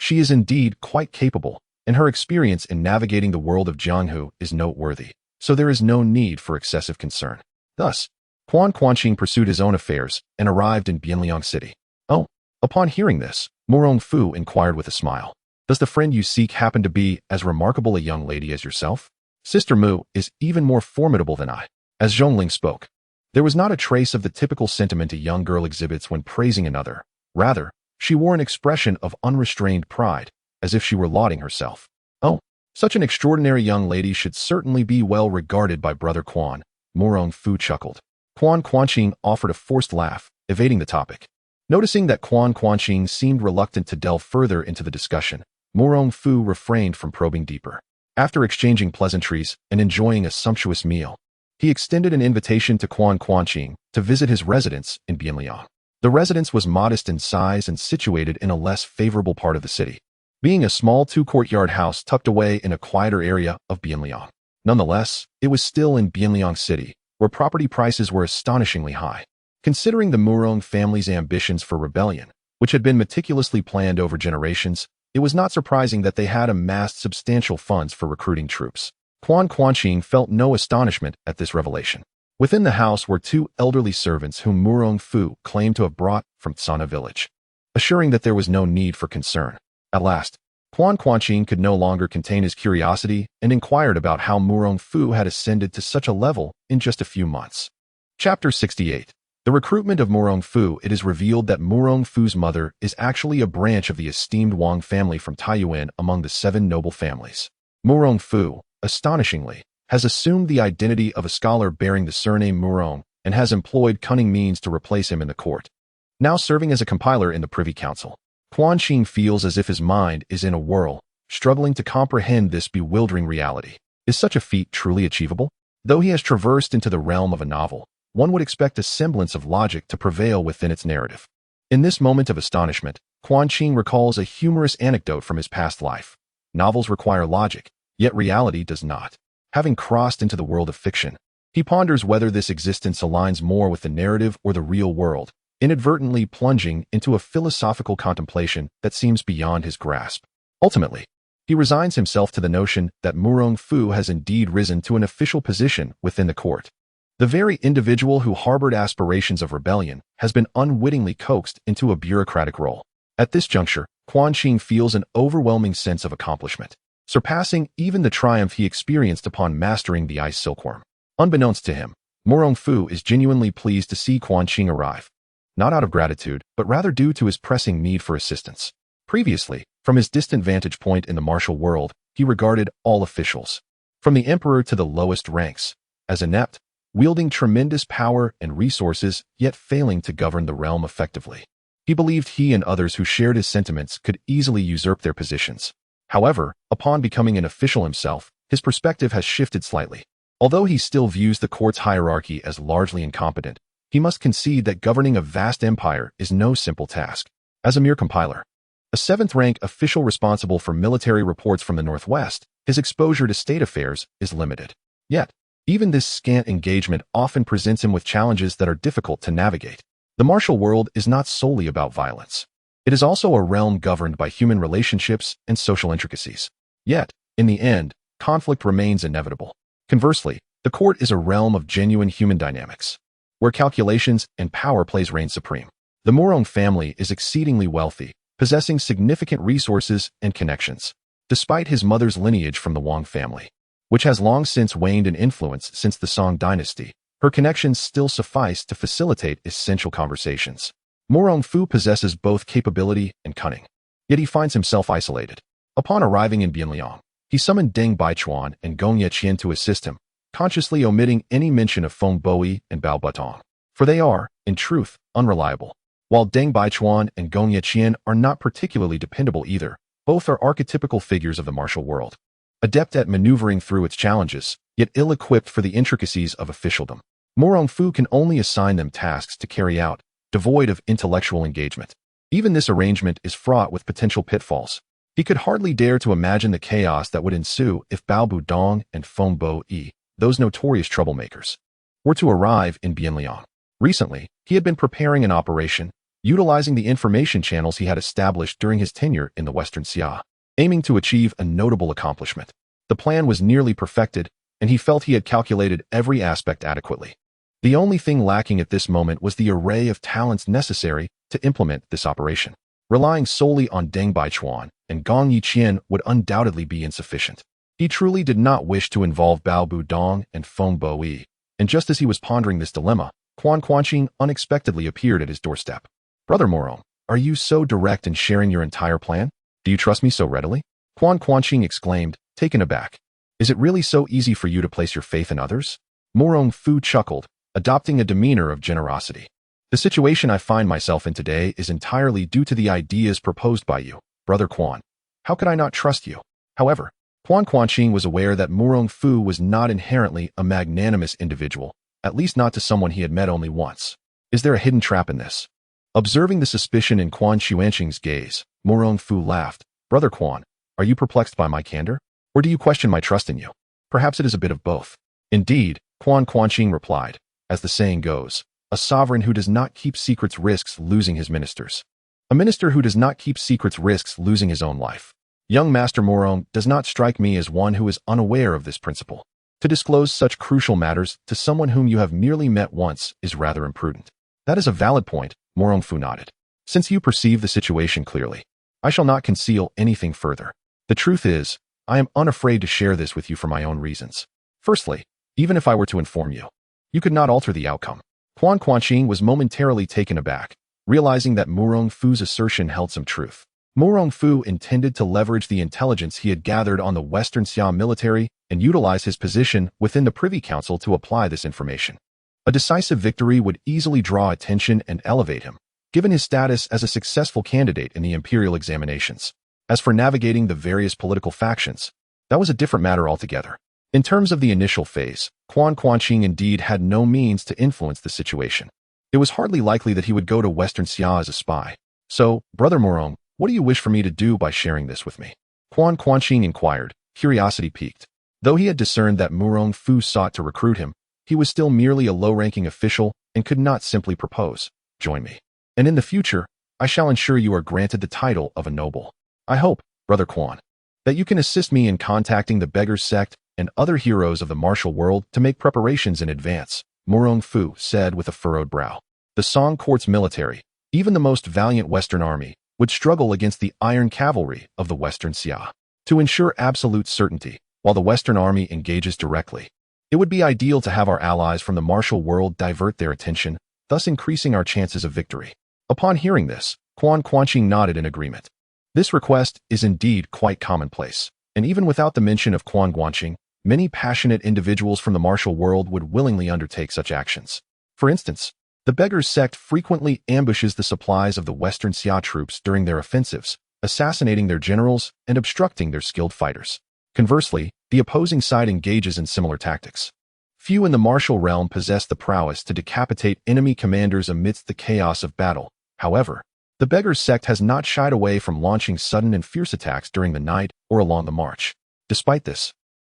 she is indeed quite capable, and her experience in navigating the world of Jianghu is noteworthy, so there is no need for excessive concern. Thus, Quan Guanqing pursued his own affairs and arrived in Bianliang City. "Oh," upon hearing this, Murong Fu inquired with a smile, "Does the friend you seek happen to be as remarkable a young lady as yourself? Sister Mu is even more formidable than I." As Zhongling spoke, there was not a trace of the typical sentiment a young girl exhibits when praising another. Rather, she wore an expression of unrestrained pride, as if she were lauding herself. "Oh, such an extraordinary young lady should certainly be well regarded by Brother Quan," Murong Fu chuckled. Quan Guanqing offered a forced laugh, evading the topic. Noticing that Quan Guanqing seemed reluctant to delve further into the discussion, Murong Fu refrained from probing deeper. After exchanging pleasantries and enjoying a sumptuous meal, he extended an invitation to Quan Guanqing to visit his residence in Bianliang. The residence was modest in size and situated in a less favorable part of the city, being a small two-courtyard house tucked away in a quieter area of Bianliang. Nonetheless, it was still in Bianliang City, where property prices were astonishingly high. Considering the Murong family's ambitions for rebellion, which had been meticulously planned over generations, it was not surprising that they had amassed substantial funds for recruiting troops. Quan Guanqing felt no astonishment at this revelation. Within the house were two elderly servants whom Murong Fu claimed to have brought from Tsana village, assuring that there was no need for concern. At last, Quan Guanqing could no longer contain his curiosity and inquired about how Murong Fu had ascended to such a level in just a few months. Chapter 68. The recruitment of Murong Fu. It is revealed that Murong Fu's mother is actually a branch of the esteemed Wang family from Taiyuan among the 7 noble families. Murong Fu, astonishingly, has assumed the identity of a scholar bearing the surname Murong and has employed cunning means to replace him in the court. Now serving as a compiler in the Privy Council, Guanqing feels as if his mind is in a whirl, struggling to comprehend this bewildering reality. Is such a feat truly achievable? Though he has traversed into the realm of a novel, one would expect a semblance of logic to prevail within its narrative. In this moment of astonishment, Guanqing recalls a humorous anecdote from his past life. Novels require logic, yet reality does not. Having crossed into the world of fiction, he ponders whether this existence aligns more with the narrative or the real world, inadvertently plunging into a philosophical contemplation that seems beyond his grasp. Ultimately, he resigns himself to the notion that Murong Fu has indeed risen to an official position within the court. The very individual who harbored aspirations of rebellion has been unwittingly coaxed into a bureaucratic role. At this juncture, Guanqing feels an overwhelming sense of accomplishment, surpassing even the triumph he experienced upon mastering the ice silkworm. Unbeknownst to him, Morong Fu is genuinely pleased to see Quan Guanqing arrive, not out of gratitude, but rather due to his pressing need for assistance. Previously, from his distant vantage point in the martial world, he regarded all officials, from the emperor to the lowest ranks, as inept, wielding tremendous power and resources, yet failing to govern the realm effectively. He believed he and others who shared his sentiments could easily usurp their positions. However, upon becoming an official himself, his perspective has shifted slightly. Although he still views the court's hierarchy as largely incompetent, he must concede that governing a vast empire is no simple task. As a mere compiler, a 7th-rank official responsible for military reports from the Northwest, his exposure to state affairs is limited. Yet, even this scant engagement often presents him with challenges that are difficult to navigate. The martial world is not solely about violence. It is also a realm governed by human relationships and social intricacies. Yet, in the end, conflict remains inevitable. Conversely, the court is a realm of genuine human dynamics, where calculations and power reign supreme. The Morong family is exceedingly wealthy, possessing significant resources and connections, despite his mother's lineage from the Wang family, which has long since waned in influence since the Song dynasty. Her connections still suffice to facilitate essential conversations. Morong Fu possesses both capability and cunning, yet he finds himself isolated. Upon arriving in Bianliang, he summoned Deng Baichuan and Gong Yeqian to assist him, consciously omitting any mention of Feng Boi and Bao Butong, for they are, in truth, unreliable. While Deng Baichuan and Gong Yeqian are not particularly dependable either, both are archetypical figures of the martial world, adept at maneuvering through its challenges, yet ill-equipped for the intricacies of officialdom. Morong Fu can only assign them tasks to carry out, devoid of intellectual engagement. Even this arrangement is fraught with potential pitfalls. He could hardly dare to imagine the chaos that would ensue if Bao Budong and Feng Bo Yi, those notorious troublemakers, were to arrive in Bianliang. Recently, he had been preparing an operation, utilizing the information channels he had established during his tenure in the Western Xia, aiming to achieve a notable accomplishment. The plan was nearly perfected, and he felt he had calculated every aspect adequately. The only thing lacking at this moment was the array of talents necessary to implement this operation. Relying solely on Deng Baichuan and Gong Yiqian would undoubtedly be insufficient. He truly did not wish to involve Bao Budong and Feng Bo Yi, and just as he was pondering this dilemma, Quan Guanqing unexpectedly appeared at his doorstep. "Brother Morong, are you so direct in sharing your entire plan? Do you trust me so readily?" Quan Guanqing exclaimed, taken aback. "Is it really so easy for you to place your faith in others?" Morong Fu chuckled, adopting a demeanor of generosity. "The situation I find myself in today is entirely due to the ideas proposed by you, Brother Quan. How could I not trust you?" However, Quan Guanqing was aware that Morong Fu was not inherently a magnanimous individual, at least not to someone he had met only once. Is there a hidden trap in this? Observing the suspicion in Quan Guanqing's gaze, Morong Fu laughed. "Brother Quan, are you perplexed by my candor? Or do you question my trust in you? Perhaps it is a bit of both." "Indeed," Quan Guanqing replied. "As the saying goes, a sovereign who does not keep secrets risks losing his ministers. A minister who does not keep secrets risks losing his own life. Young Master Morong does not strike me as one who is unaware of this principle. To disclose such crucial matters to someone whom you have merely met once is rather imprudent." "That is a valid point," Morong Fu nodded. "Since you perceive the situation clearly, I shall not conceal anything further. The truth is, I am unafraid to share this with you for my own reasons. Firstly, even if I were to inform you, you could not alter the outcome." Quan Guanqing was momentarily taken aback, realizing that Morong Fu's assertion held some truth. Morong Fu intended to leverage the intelligence he had gathered on the Western Xia military and utilize his position within the Privy Council to apply this information. A decisive victory would easily draw attention and elevate him, given his status as a successful candidate in the imperial examinations. As for navigating the various political factions, that was a different matter altogether. In terms of the initial phase, Quan Guanqing indeed had no means to influence the situation. It was hardly likely that he would go to Western Xia as a spy. "So, Brother Morong, what do you wish for me to do by sharing this with me?" Quan Guanqing inquired, curiosity piqued. Though he had discerned that Morong Fu sought to recruit him, he was still merely a low-ranking official and could not simply propose, "Join me. And in the future, I shall ensure you are granted the title of a noble. I hope, Brother Quan, that you can assist me in contacting the Beggars sect and other heroes of the martial world to make preparations in advance," Morong Fu said with a furrowed brow. The Song court's military, even the most valiant Western army, would struggle against the iron cavalry of the Western Xia. To ensure absolute certainty, while the Western army engages directly, It would be ideal to have our allies from the martial world divert their attention, thus increasing our chances of victory. Upon hearing this, Quan Guanqing nodded in agreement. This request is indeed quite commonplace, and even without the mention of Quan Guanqing, many passionate individuals from the martial world would willingly undertake such actions. For instance, the Beggars sect frequently ambushes the supplies of the Western Xia troops during their offensives, assassinating their generals and obstructing their skilled fighters. Conversely, the opposing side engages in similar tactics. Few in the martial realm possess the prowess to decapitate enemy commanders amidst the chaos of battle. However, the Beggars sect has not shied away from launching sudden and fierce attacks during the night or along the march. Despite this,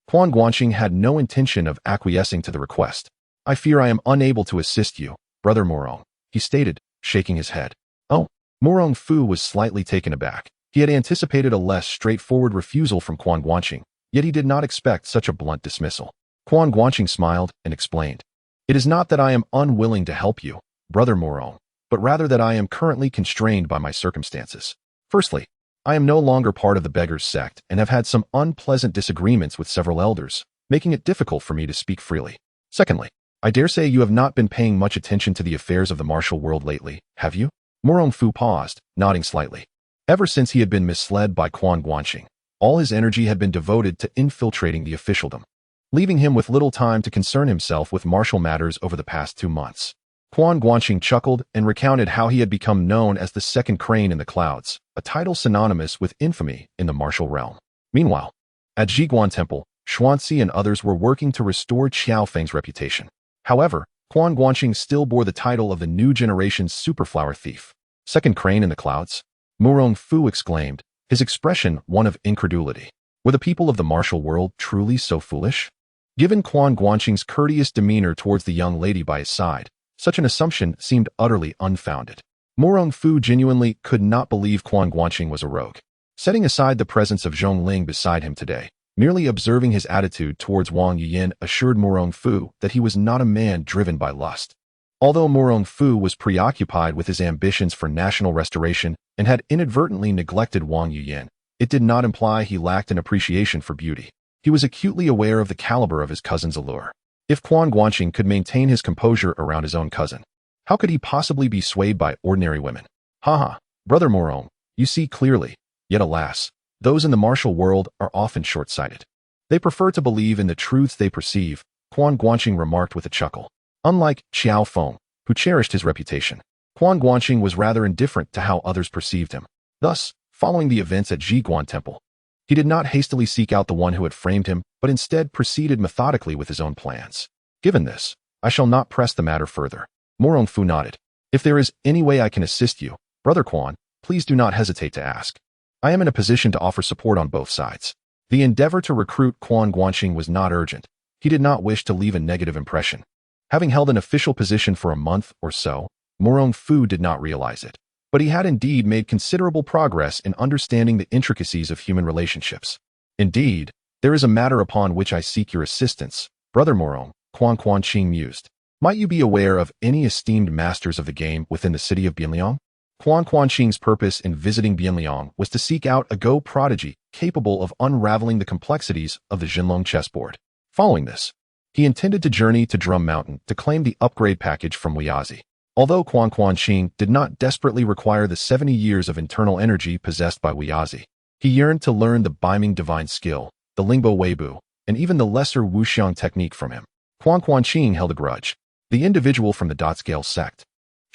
Quan Guanqing had no intention of acquiescing to the request. "I fear I am unable to assist you, Brother Morong," he stated, shaking his head. Oh, Morong Fu was slightly taken aback. He had anticipated a less straightforward refusal from Quan Guanqing, yet he did not expect such a blunt dismissal. Quan Guanqing smiled and explained, "It is not that I am unwilling to help you, Brother Morong, but rather that I am currently constrained by my circumstances. Firstly, I am no longer part of the Beggars sect and have had some unpleasant disagreements with several elders, making it difficult for me to speak freely. Secondly, I dare say you have not been paying much attention to the affairs of the martial world lately, have you?" Morong Fu paused, nodding slightly. Ever since he had been misled by Quan Guanqing, all his energy had been devoted to infiltrating the officialdom, leaving him with little time to concern himself with martial matters over the past 2 months. Quan Guanqing chuckled and recounted how he had become known as the second crane in the clouds, a title synonymous with infamy in the martial realm. Meanwhile, at Zhiguan Temple, Xuanzi and others were working to restore Qiao Feng's reputation. However, Quan Guanqing still bore the title of the new generation's superflower thief. "Second crane in the clouds?" Morong Fu exclaimed, his expression one of incredulity. Were the people of the martial world truly so foolish? Given Quan Guanqing's courteous demeanor towards the young lady by his side, such an assumption seemed utterly unfounded. Morong Fu genuinely could not believe Quan Guanqing was a rogue. Setting aside the presence of Zhongling beside him today, merely observing his attitude towards Wang Yiyin assured Morong Fu that he was not a man driven by lust. Although Morong Fu was preoccupied with his ambitions for national restoration and had inadvertently neglected Wang Yiyin, it did not imply he lacked an appreciation for beauty. He was acutely aware of the caliber of his cousin's allure. If Quan Guanqing could maintain his composure around his own cousin, how could he possibly be swayed by ordinary women? Haha, Brother Morong, you see clearly. Yet alas, those in the martial world are often short-sighted. They prefer to believe in the truths they perceive, Quan Guanqing remarked with a chuckle. Unlike Qiao Feng, who cherished his reputation, Quan Guanqing was rather indifferent to how others perceived him. Thus, following the events at Zhiguan Temple, he did not hastily seek out the one who had framed him, but instead proceeded methodically with his own plans. Given this, I shall not press the matter further. Morong Fu nodded. If there is any way I can assist you, Brother Quan, please do not hesitate to ask. I am in a position to offer support on both sides. The endeavor to recruit Quan Guanqing was not urgent. He did not wish to leave a negative impression. Having held an official position for a month or so, Morong Fu did not realize it. But he had indeed made considerable progress in understanding the intricacies of human relationships. Indeed, there is a matter upon which I seek your assistance, Brother Morong, Quan Guanqing mused. Might you be aware of any esteemed masters of the game within the city of Bianliang? Quan Guanqing's purpose in visiting Bianliang was to seek out a Go prodigy capable of unraveling the complexities of the Jinlong chessboard. Following this, he intended to journey to Drum Mountain to claim the upgrade package from Weazi. Although Quan Guanqing did not desperately require the 70 years of internal energy possessed by Weazi, he yearned to learn the Baiming divine skill, the Lingbo Weibu, and even the lesser Wuxiang technique from him. Quan Guanqing held a grudge. The individual from the Dot-Scale sect,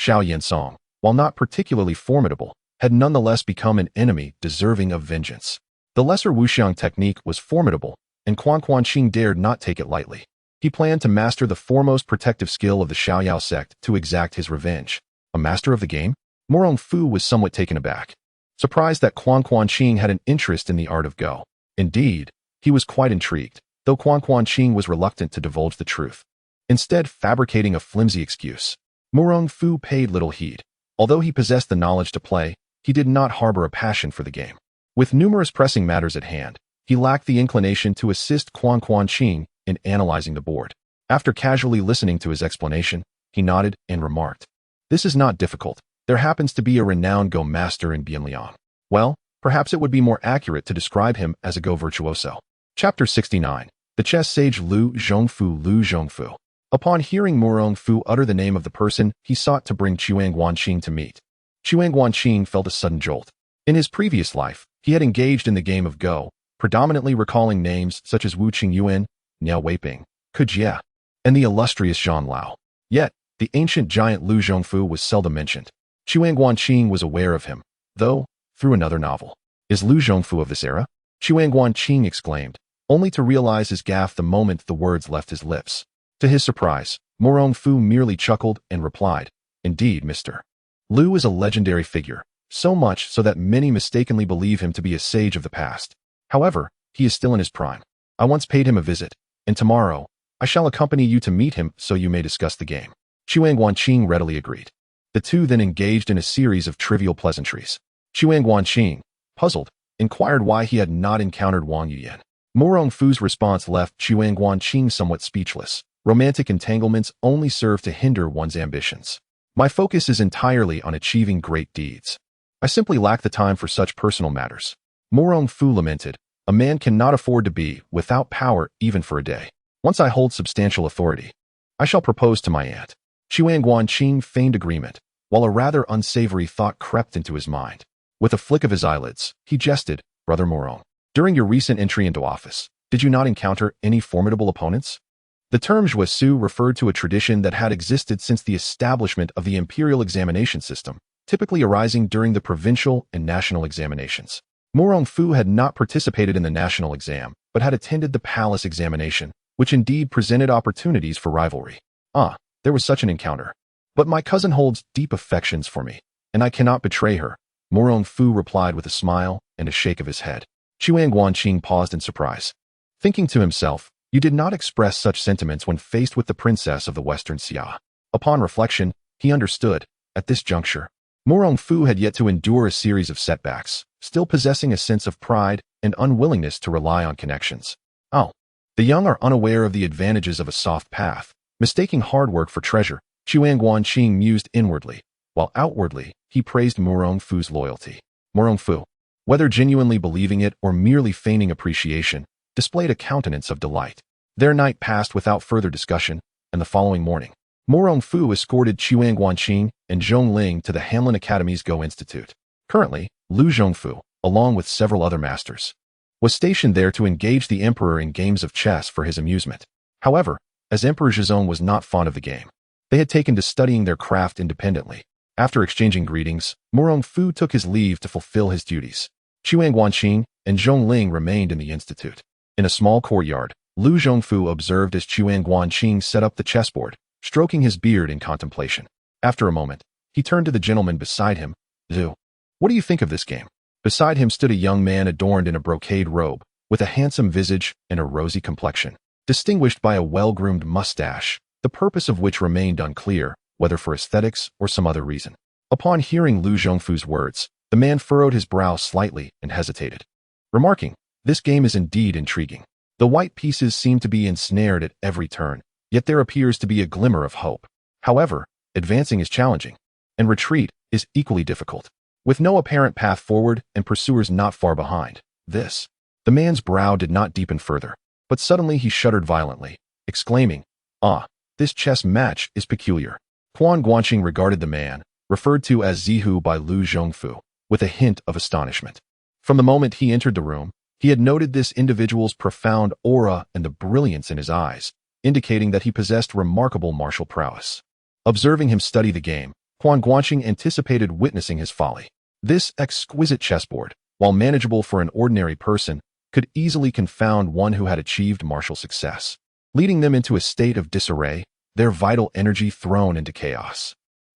Xiao Yansong, while not particularly formidable, had nonetheless become an enemy deserving of vengeance. The lesser Wuxiang technique was formidable, and Quan Guanqing dared not take it lightly. He planned to master the foremost protective skill of the Xiaoyao sect to exact his revenge. A master of the game? Morong Fu was somewhat taken aback, surprised that Quan Guanqing had an interest in the art of Go. Indeed, he was quite intrigued, though Quan Guanqing was reluctant to divulge the truth, instead fabricating a flimsy excuse. Morong Fu paid little heed. Although he possessed the knowledge to play, he did not harbor a passion for the game. With numerous pressing matters at hand, he lacked the inclination to assist Quan Guanqing in analyzing the board. After casually listening to his explanation, he nodded and remarked, "This is not difficult. There happens to be a renowned Go master in Bianliang. Well, perhaps it would be more accurate to describe him as a Go virtuoso." Chapter 69. The chess sage Lu Zhongfu. Upon hearing Guanqing utter the name of the person he sought to bring Quan Guanqing to meet, Quan Guanqing felt a sudden jolt. In his previous life, he had engaged in the game of Go, predominantly recalling names such as Wu Qingyuan, Niao Weiping, Ke Jie, and the illustrious Zhang Lao. Yet, the ancient giant Lu Zhongfu was seldom mentioned. Quan Guanqing was aware of him, though, through another novel. Is Lu Zhongfu of this era? Quan Guanqing exclaimed, only to realize his gaffe the moment the words left his lips. To his surprise, Guanqing merely chuckled and replied, Indeed, Mr. Lu is a legendary figure, so much so that many mistakenly believe him to be a sage of the past. However, he is still in his prime. I once paid him a visit, and tomorrow, I shall accompany you to meet him so you may discuss the game. Quan Guanqing readily agreed. The two then engaged in a series of trivial pleasantries. Quan Guanqing, puzzled, inquired why he had not encountered Wang Yuyan. Guanqing's response left Quan Guanqing somewhat speechless. Romantic entanglements only serve to hinder one's ambitions. My focus is entirely on achieving great deeds. I simply lack the time for such personal matters. Guanqing lamented, a man cannot afford to be without power even for a day. Once I hold substantial authority, I shall propose to my aunt. Quan Guanqing feigned agreement, while a rather unsavory thought crept into his mind. With a flick of his eyelids, he jested, Brother Guanqing, during your recent entry into office, did you not encounter any formidable opponents? The term Zhuesu referred to a tradition that had existed since the establishment of the imperial examination system, typically arising during the provincial and national examinations. Guanqing had not participated in the national exam, but had attended the palace examination, which indeed presented opportunities for rivalry. There was such an encounter. But my cousin holds deep affections for me, and I cannot betray her, Guanqing replied with a smile and a shake of his head. Quan Guanqing paused in surprise. Thinking to himself, you did not express such sentiments when faced with the princess of the Western Xia. Upon reflection, he understood, at this juncture, Guanqing had yet to endure a series of setbacks, still possessing a sense of pride and unwillingness to rely on connections. The young are unaware of the advantages of a soft path, mistaking hard work for treasure, Quan Guanqing mused inwardly, while outwardly, he praised Guanqing's loyalty. Guanqing, whether genuinely believing it or merely feigning appreciation, displayed a countenance of delight. Their night passed without further discussion, and the following morning, Guanqing escorted Quan Guanqing and Zhong Ling to the Hanlin Academy's Go Institute. Currently, Lu Zhongfu, along with several other masters, was stationed there to engage the emperor in games of chess for his amusement. However, as Emperor Zhizong was not fond of the game, they had taken to studying their craft independently. After exchanging greetings, Guanqing took his leave to fulfill his duties. Quan Guanqing and Zhong Ling remained in the institute. In a small courtyard, Lu Zhongfu observed as Quan Guanqing set up the chessboard, stroking his beard in contemplation. After a moment, he turned to the gentleman beside him. Zhu, what do you think of this game? Beside him stood a young man adorned in a brocade robe, with a handsome visage and a rosy complexion, distinguished by a well-groomed mustache, the purpose of which remained unclear, whether for aesthetics or some other reason. Upon hearing Lu Zhongfu's words, the man furrowed his brow slightly and hesitated, remarking, this game is indeed intriguing. The white pieces seem to be ensnared at every turn, yet there appears to be a glimmer of hope. However, advancing is challenging, and retreat is equally difficult, with no apparent path forward and pursuers not far behind. The man's brow did not deepen further, but suddenly he shuddered violently, exclaiming, this chess match is peculiar. Quan Guanqing regarded the man, referred to as Zihu by Lu Zhongfu, with a hint of astonishment. From the moment he entered the room, he had noted this individual's profound aura and the brilliance in his eyes, indicating that he possessed remarkable martial prowess. Observing him study the game, Quan Guanqing anticipated witnessing his folly. This exquisite chessboard, while manageable for an ordinary person, could easily confound one who had achieved martial success, leading them into a state of disarray, their vital energy thrown into chaos.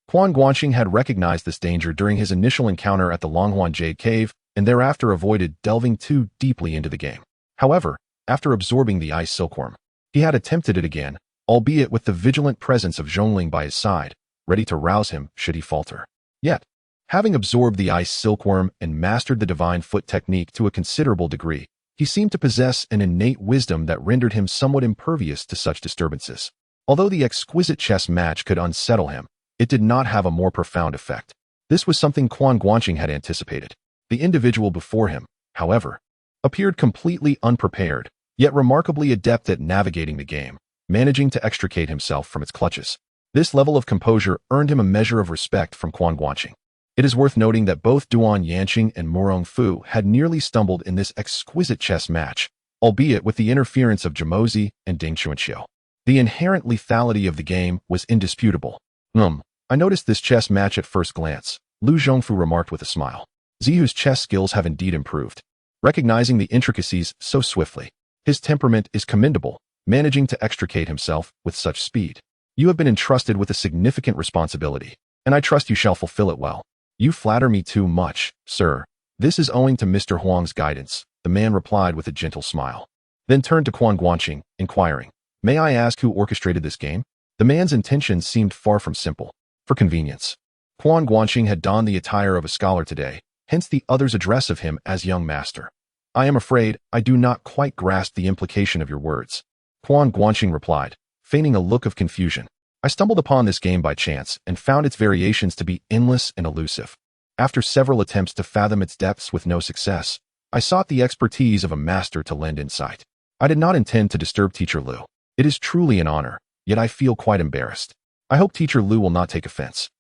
Quan Guanqing had recognized this danger during his initial encounter at the Longhuan Jade Cave, and thereafter avoided delving too deeply into the game. However, after absorbing the ice silkworm, he had attempted it again, albeit with the vigilant presence of Zhongling by his side, ready to rouse him should he falter. Yet, having absorbed the ice silkworm and mastered the divine foot technique to a considerable degree, he seemed to possess an innate wisdom that rendered him somewhat impervious to such disturbances. Although the exquisite chess match could unsettle him, it did not have a more profound effect. This was something Quan Guanqing had anticipated. The individual before him, however, appeared completely unprepared, yet remarkably adept at navigating the game, managing to extricate himself from its clutches. This level of composure earned him a measure of respect from Quan Guanqing. It is worth noting that both Duan Yanqing and Murong Fu had nearly stumbled in this exquisite chess match, albeit with the interference of Jimozi and Ding Chuanqiu. The inherent lethality of the game was indisputable. I noticed this chess match at first glance, Lu Zhongfu remarked with a smile. Zihu's chess skills have indeed improved. Recognizing the intricacies so swiftly, his temperament is commendable, managing to extricate himself with such speed. You have been entrusted with a significant responsibility, and I trust you shall fulfill it well. You flatter me too much, sir. This is owing to Mr. Huang's guidance, the man replied with a gentle smile. Then turned to Quan Guanqing, inquiring, May I ask who orchestrated this game? The man's intentions seemed far from simple. For convenience, Quan Guanqing had donned the attire of a scholar today, hence the others' address of him as young master. I am afraid I do not quite grasp the implication of your words. Quan Guanqing replied, feigning a look of confusion. I stumbled upon this game by chance and found its variations to be endless and elusive. After several attempts to fathom its depths with no success, I sought the expertise of a master to lend insight. I did not intend to disturb Teacher Lu. It is truly an honor, yet I feel quite embarrassed. I hope Teacher Lu will not take offense.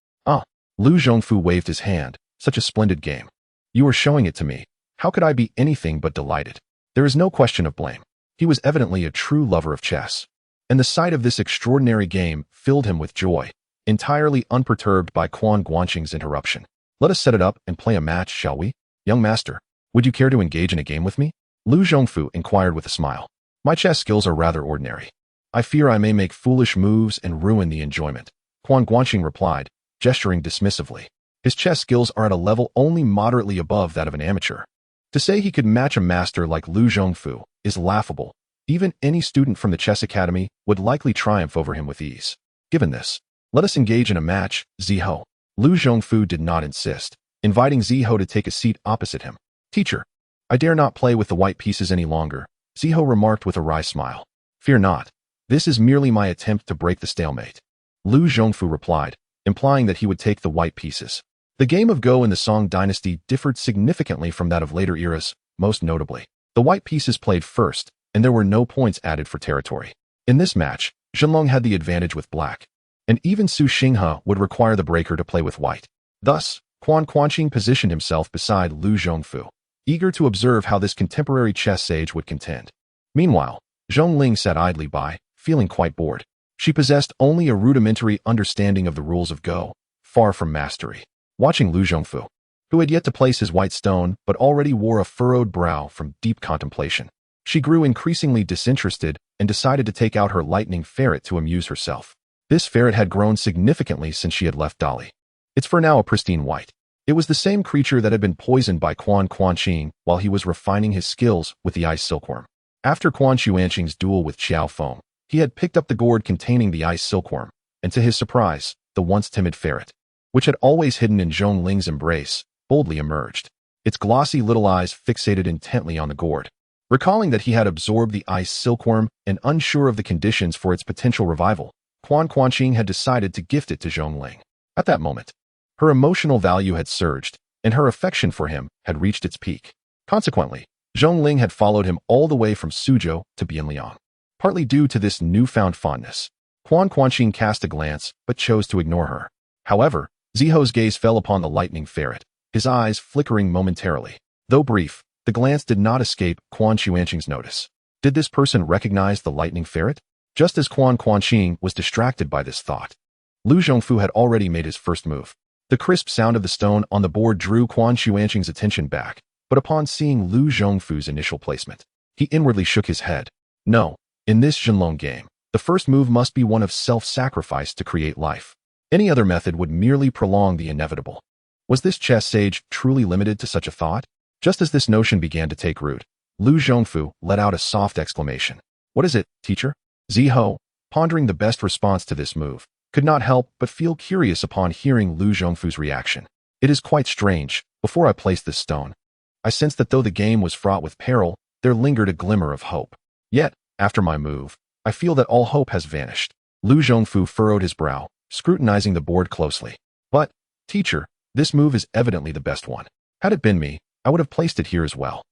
Lu Zhongfu waved his hand. Such a splendid game. You are showing it to me. How could I be anything but delighted? There is no question of blame. He was evidently a true lover of chess, and the sight of this extraordinary game filled him with joy, entirely unperturbed by Quan Guanqing's interruption. Let us set it up and play a match, shall we? Young master, would you care to engage in a game with me? Lu Zhongfu inquired with a smile. My chess skills are rather ordinary. I fear I may make foolish moves and ruin the enjoyment, Quan Guanqing replied, gesturing dismissively. His chess skills are at a level only moderately above that of an amateur. To say he could match a master like Lu Zhongfu is laughable. Even any student from the chess academy would likely triumph over him with ease. Given this, let us engage in a match, Ziho. Lu Zhongfu did not insist, inviting Ziho to take a seat opposite him. Teacher, I dare not play with the white pieces any longer, Ziho remarked with a wry smile. Fear not. This is merely my attempt to break the stalemate. Lu Zhongfu replied, implying that he would take the white pieces. The game of Go in the Song dynasty differed significantly from that of later eras, most notably. The white pieces played first, and there were no points added for territory. In this match, Zhenlong had the advantage with black, and even Su Xinghe would require the breaker to play with white. Thus, Quan Guanqing positioned himself beside Lu Zhongfu, eager to observe how this contemporary chess sage would contend. Meanwhile, Zhong Ling sat idly by, feeling quite bored. She possessed only a rudimentary understanding of the rules of Go, far from mastery. Watching Lu Zhongfu, who had yet to place his white stone but already wore a furrowed brow from deep contemplation, she grew increasingly disinterested and decided to take out her lightning ferret to amuse herself. This ferret had grown significantly since she had left Dali. It's for now a pristine white. It was the same creature that had been poisoned by Quan Guanqing while he was refining his skills with the ice silkworm. After Quan Guanqing's duel with Qiao Feng, he had picked up the gourd containing the ice silkworm, and to his surprise, the once timid ferret, which had always hidden in Zhong Ling's embrace, boldly emerged, its glossy little eyes fixated intently on the gourd. Recalling that he had absorbed the ice silkworm and unsure of the conditions for its potential revival, Quan Guanqing had decided to gift it to Zhong Ling. At that moment, her emotional value had surged, and her affection for him had reached its peak. Consequently, Zhong Ling had followed him all the way from Suzhou to Bianliang. Partly due to this newfound fondness, Quan Guanqing cast a glance but chose to ignore her. However, Ziho's gaze fell upon the lightning ferret, his eyes flickering momentarily. Though brief, the glance did not escape Quan Guanqing's notice. Did this person recognize the lightning ferret? Just as Quan Guanqing was distracted by this thought, Lu Zhongfu had already made his first move. The crisp sound of the stone on the board drew Quan Guanqing's attention back, but upon seeing Lu Zhongfu's initial placement, he inwardly shook his head. No, in this Zhenlong game, the first move must be one of self-sacrifice to create life. Any other method would merely prolong the inevitable. Was this chess sage truly limited to such a thought? Just as this notion began to take root, Lu Zhongfu let out a soft exclamation. What is it, teacher? Ziho, pondering the best response to this move, could not help but feel curious upon hearing Lu Zhongfu's reaction. It is quite strange. Before I placed this stone, I sensed that though the game was fraught with peril, there lingered a glimmer of hope. Yet, after my move, I feel that all hope has vanished. Lu Zhongfu furrowed his brow, scrutinizing the board closely. But, teacher, this move is evidently the best one. Had it been me, I would have placed it here as well.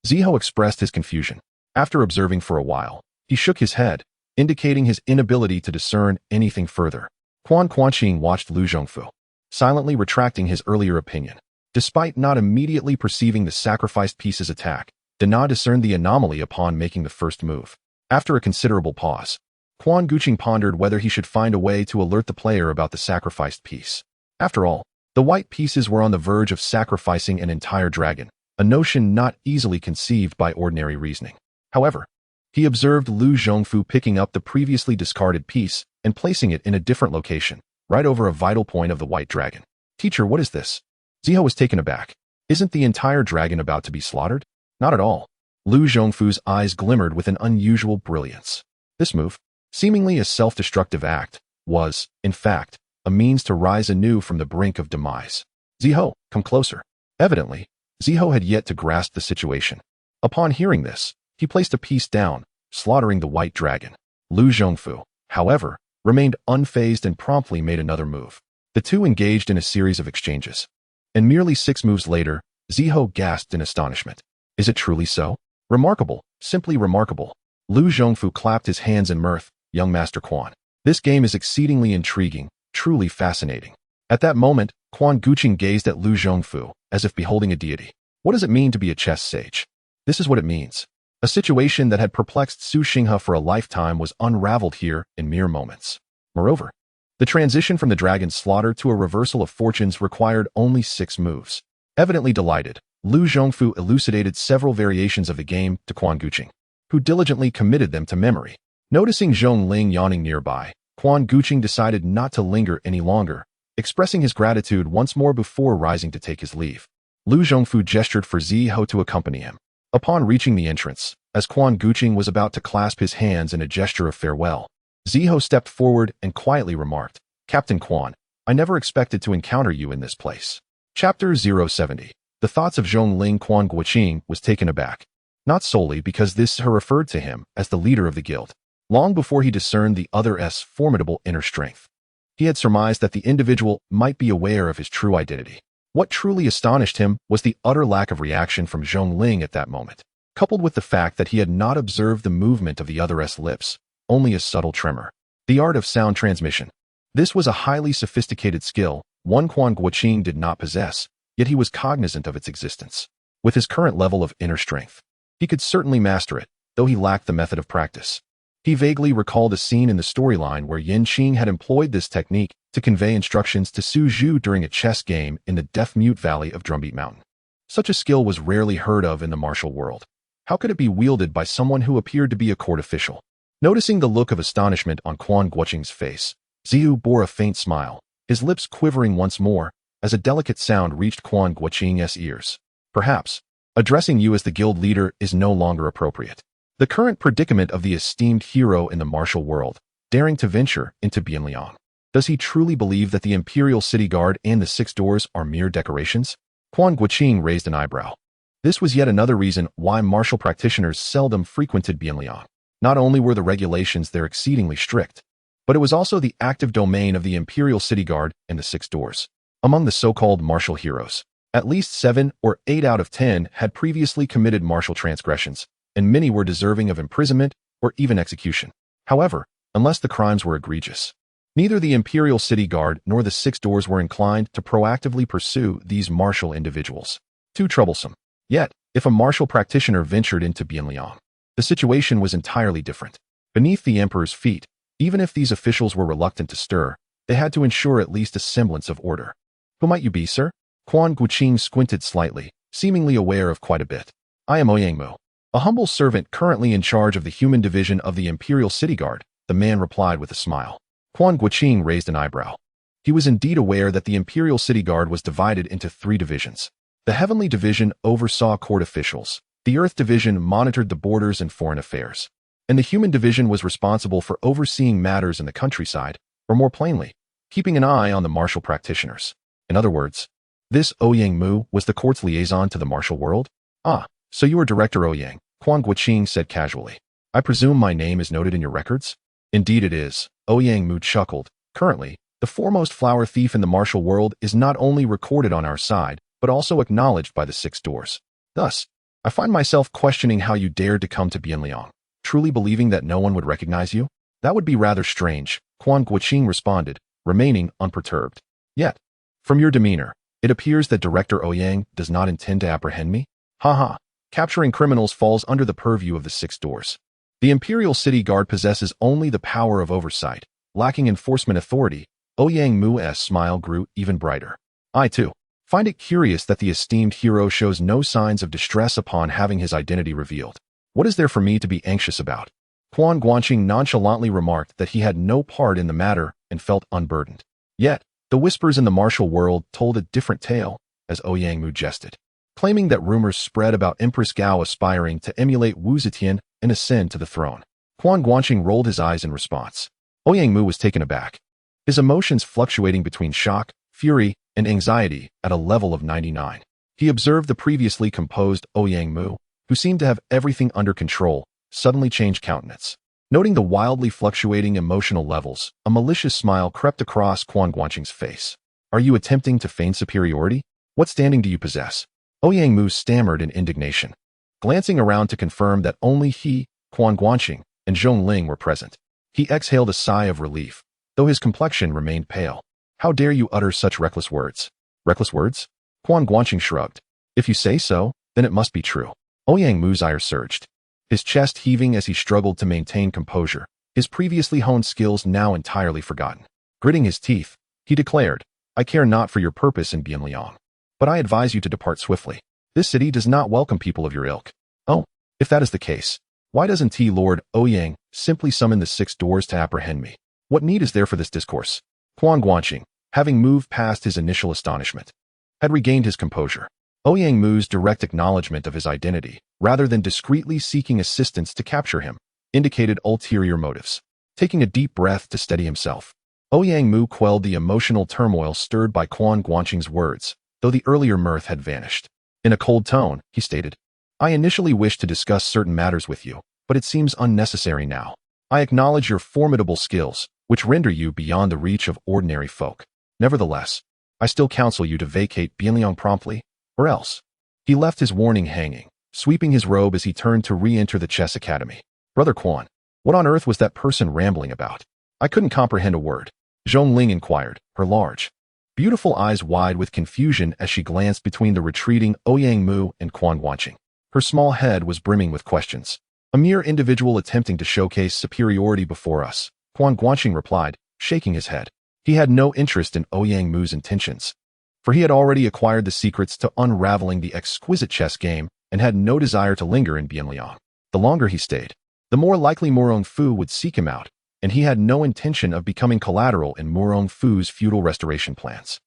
Ziho expressed his confusion. After observing for a while, he shook his head, indicating his inability to discern anything further. Quan Guanqing watched Lu Zhongfu, silently retracting his earlier opinion. Despite not immediately perceiving the sacrificed piece's attack, did not discern the anomaly upon making the first move. After a considerable pause, Quan Guanqing pondered whether he should find a way to alert the player about the sacrificed piece. After all, the white pieces were on the verge of sacrificing an entire dragon, a notion not easily conceived by ordinary reasoning. However, he observed Lu Zhongfu picking up the previously discarded piece and placing it in a different location, right over a vital point of the white dragon. "Teacher, what is this?" Ziho was taken aback. "Isn't the entire dragon about to be slaughtered?" "Not at all." Lu Zhongfu's eyes glimmered with an unusual brilliance. This move, seemingly a self-destructive act, was, in fact, a means to rise anew from the brink of demise. "Ziho, come closer." Evidently, Ziho had yet to grasp the situation. Upon hearing this, he placed a piece down, slaughtering the white dragon. Lu Zhongfu, however, remained unfazed and promptly made another move. The two engaged in a series of exchanges. And merely 6 moves later, Ziho gasped in astonishment. "Is it truly so? Remarkable, simply remarkable." Lu Zhongfu clapped his hands in mirth. "Young Master Quan, this game is exceedingly intriguing, truly fascinating." At that moment, Quan Guanqing gazed at Lu Zhongfu, as if beholding a deity. "What does it mean to be a chess sage?" "This is what it means." A situation that had perplexed Su Xinghe for a lifetime was unraveled here in mere moments. Moreover, the transition from the dragon's slaughter to a reversal of fortunes required only 6 moves. Evidently delighted, Lu Zhongfu elucidated several variations of the game to Quan Guanqing, who diligently committed them to memory. Noticing Zhong Ling yawning nearby, Quan Guanqing decided not to linger any longer, expressing his gratitude once more before rising to take his leave. Lu Zhongfu gestured for Ziho to accompany him. Upon reaching the entrance, as Quan Guanqing was about to clasp his hands in a gesture of farewell, Ziho stepped forward and quietly remarked, "Captain Quan, I never expected to encounter you in this place." Chapter 070. The thoughts of Zhong Ling. Quan Guanqing was taken aback, not solely because this referred to him as the leader of the guild. Long before he discerned the other's formidable inner strength, he had surmised that the individual might be aware of his true identity. What truly astonished him was the utter lack of reaction from Zhong Ling at that moment, coupled with the fact that he had not observed the movement of the other's lips, only a subtle tremor. The art of sound transmission. This was a highly sophisticated skill, one Quan Guanqing did not possess, yet he was cognizant of its existence. With his current level of inner strength, he could certainly master it, though he lacked the method of practice. He vaguely recalled a scene in the storyline where Yin Qing had employed this technique to convey instructions to Su Zhu during a chess game in the deaf-mute valley of Drumbeat Mountain. Such a skill was rarely heard of in the martial world. How could it be wielded by someone who appeared to be a court official? Noticing the look of astonishment on Quan Guanqing's face, Zihu bore a faint smile, his lips quivering once more, as a delicate sound reached Quan Guanqing's ears. "Perhaps, addressing you as the guild leader is no longer appropriate. The current predicament of the esteemed hero in the martial world, daring to venture into Bianliang. Does he truly believe that the Imperial City Guard and the 6 doors are mere decorations?" Quan Guanqing raised an eyebrow. This was yet another reason why martial practitioners seldom frequented Bianliang. Not only were the regulations there exceedingly strict, but it was also the active domain of the Imperial City Guard and the 6 doors. Among the so-called martial heroes, at least 7 or 8 out of 10 had previously committed martial transgressions, and many were deserving of imprisonment or even execution. However, unless the crimes were egregious, neither the Imperial City Guard nor the 6 doors were inclined to proactively pursue these martial individuals. Too troublesome. Yet, if a martial practitioner ventured into Bianliang, the situation was entirely different. Beneath the emperor's feet, even if these officials were reluctant to stir, they had to ensure at least a semblance of order. "Who might you be, sir?" Quan Guanqing squinted slightly, seemingly aware of quite a bit. "I am Oyangmu, a humble servant currently in charge of the human division of the Imperial City Guard," the man replied with a smile. Quan Guanqing raised an eyebrow. He was indeed aware that the Imperial City Guard was divided into 3 divisions. The Heavenly Division oversaw court officials, the Earth Division monitored the borders and foreign affairs, and the Human Division was responsible for overseeing matters in the countryside, or more plainly, keeping an eye on the martial practitioners. In other words, this Ouyang Mu was the court's liaison to the martial world? "Ah, so you are Director Ouyang," Quan Guanqing said casually. "I presume my name is noted in your records?" "Indeed it is," Ouyang Mu chuckled. "Currently, the foremost flower thief in the martial world is not only recorded on our side, but also acknowledged by the 6 doors. Thus, I find myself questioning how you dared to come to Bianliang, truly believing that no one would recognize you? That would be rather strange, Quan Guanqing responded, remaining unperturbed. Yet, from your demeanor, it appears that Director Ouyang does not intend to apprehend me? Haha, capturing criminals falls under the purview of the Six Doors. The Imperial City Guard possesses only the power of oversight, lacking enforcement authority. Ouyang Mu's smile grew even brighter. I, too, find it curious that the esteemed hero shows no signs of distress upon having his identity revealed. What is there for me to be anxious about? Quan Guanqing nonchalantly remarked that he had no part in the matter and felt unburdened. Yet, the whispers in the martial world told a different tale, as Ouyang Mu jested, claiming that rumors spread about Empress Gao aspiring to emulate Wu Zetian and ascend to the throne. Quan Guanqing rolled his eyes in response. Ouyang Mu was taken aback, his emotions fluctuating between shock, fury, and anxiety at a level of 99. He observed the previously composed Ouyang Mu, who seemed to have everything under control, suddenly change countenance. Noting the wildly fluctuating emotional levels, a malicious smile crept across Quan Guanqing's face. Are you attempting to feign superiority? What standing do you possess? Ouyang Mu stammered in indignation, glancing around to confirm that only he, Quan Guanqing, and Zhong Ling were present. He exhaled a sigh of relief, though his complexion remained pale. How dare you utter such reckless words? Reckless words? Quan Guanqing shrugged. If you say so, then it must be true. Ouyang Mu's ire surged, his chest heaving as he struggled to maintain composure, his previously honed skills now entirely forgotten. Gritting his teeth, he declared, I care not for your purpose in Bianliang, but I advise you to depart swiftly. This city does not welcome people of your ilk. Oh, if that is the case, why doesn't Lord Ouyang simply summon the Six Doors to apprehend me? What need is there for this discourse? Quan Guanqing, having moved past his initial astonishment, had regained his composure. Ouyang Mu's direct acknowledgement of his identity, rather than discreetly seeking assistance to capture him, indicated ulterior motives. Taking a deep breath to steady himself, Ouyang Mu quelled the emotional turmoil stirred by Quan Guanqing's words, though the earlier mirth had vanished. In a cold tone, he stated, I initially wished to discuss certain matters with you, but it seems unnecessary now. I acknowledge your formidable skills, which render you beyond the reach of ordinary folk. Nevertheless, I still counsel you to vacate Bianliang promptly, or else. He left his warning hanging, sweeping his robe as he turned to re-enter the chess academy. Brother Quan, what on earth was that person rambling about? I couldn't comprehend a word. Zhong Ling inquired, her large, beautiful eyes wide with confusion as she glanced between the retreating Ouyang Mu and Quan Guanqing. Her small head was brimming with questions. A mere individual attempting to showcase superiority before us, Quan Guanqing replied, shaking his head. He had no interest in Ouyang Mu's intentions, for he had already acquired the secrets to unraveling the exquisite chess game and had no desire to linger in Bianliang. The longer he stayed, the more likely Murong Fu would seek him out, and he had no intention of becoming collateral in Murong Fu's feudal restoration plans.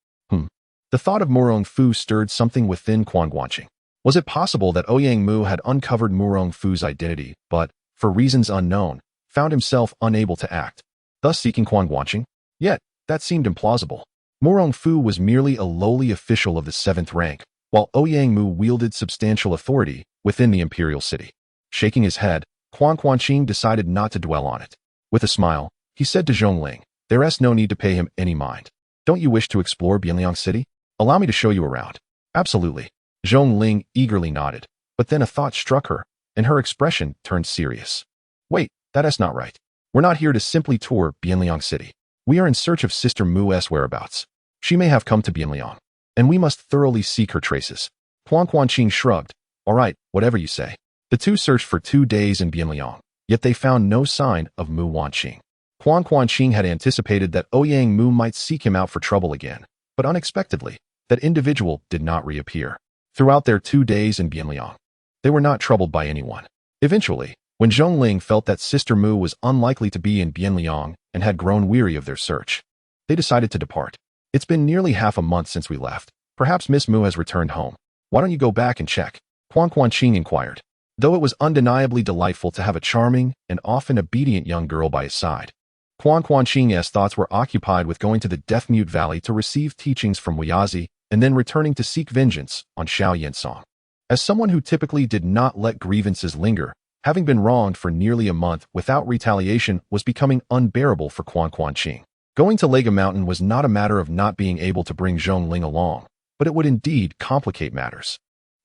The thought of Murong Fu stirred something within Quan Guanqing. Was it possible that Ouyang Mu had uncovered Murong Fu's identity, but, for reasons unknown, found himself unable to act, thus seeking Quan Guanqing? Yet, that seemed implausible. Murong Fu was merely a lowly official of the 7th rank, while Ouyang Mu wielded substantial authority within the imperial city. Shaking his head, Quan Guanqing decided not to dwell on it. With a smile, he said to Zhong Ling, there is no need to pay him any mind. Don't you wish to explore Bianliang City? Allow me to show you around. Absolutely. Zhong Ling eagerly nodded, but then a thought struck her, and her expression turned serious. Wait, that is not right. We're not here to simply tour Bianliang City. We are in search of Sister Mu's whereabouts. She may have come to Bianliang, and we must thoroughly seek her traces. Quan Guanqing shrugged. All right, whatever you say. The two searched for 2 days in Bianliang, yet they found no sign of Mu Wanqing. Quan Guanqing had anticipated that Ouyang Mu might seek him out for trouble again, but unexpectedly, that individual did not reappear. Throughout their 2 days in Bianliang, they were not troubled by anyone. Eventually, when Zhong Ling felt that Sister Mu was unlikely to be in Bianliang and had grown weary of their search, they decided to depart. It's been nearly half a month since we left. Perhaps Miss Mu has returned home. Why don't you go back and check? Quan Guanqing inquired, though it was undeniably delightful to have a charming and often obedient young girl by his side. Quan Guanqing's thoughts were occupied with going to the Death-Mute Valley to receive teachings from Weyazi and then returning to seek vengeance on Xiao Yensong. As someone who typically did not let grievances linger, having been wronged for nearly a month without retaliation was becoming unbearable for Quan Guanqing. Going to Lega Mountain was not a matter of not being able to bring Zhong Ling along, but it would indeed complicate matters.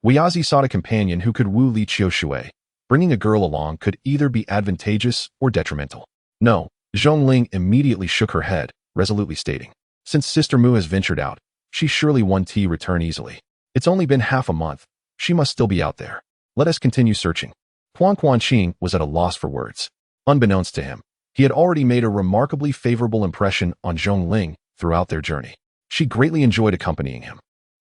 Weyazi sought a companion who could woo Li Qiushui. Bringing a girl along could either be advantageous or detrimental. No, Zhongling immediately shook her head, resolutely stating, since Sister Mu has ventured out, she surely won't return easily. It's only been half a month. She must still be out there. Let us continue searching. Quan Guanqing was at a loss for words. Unbeknownst to him, he had already made a remarkably favorable impression on Zhongling throughout their journey. She greatly enjoyed accompanying him.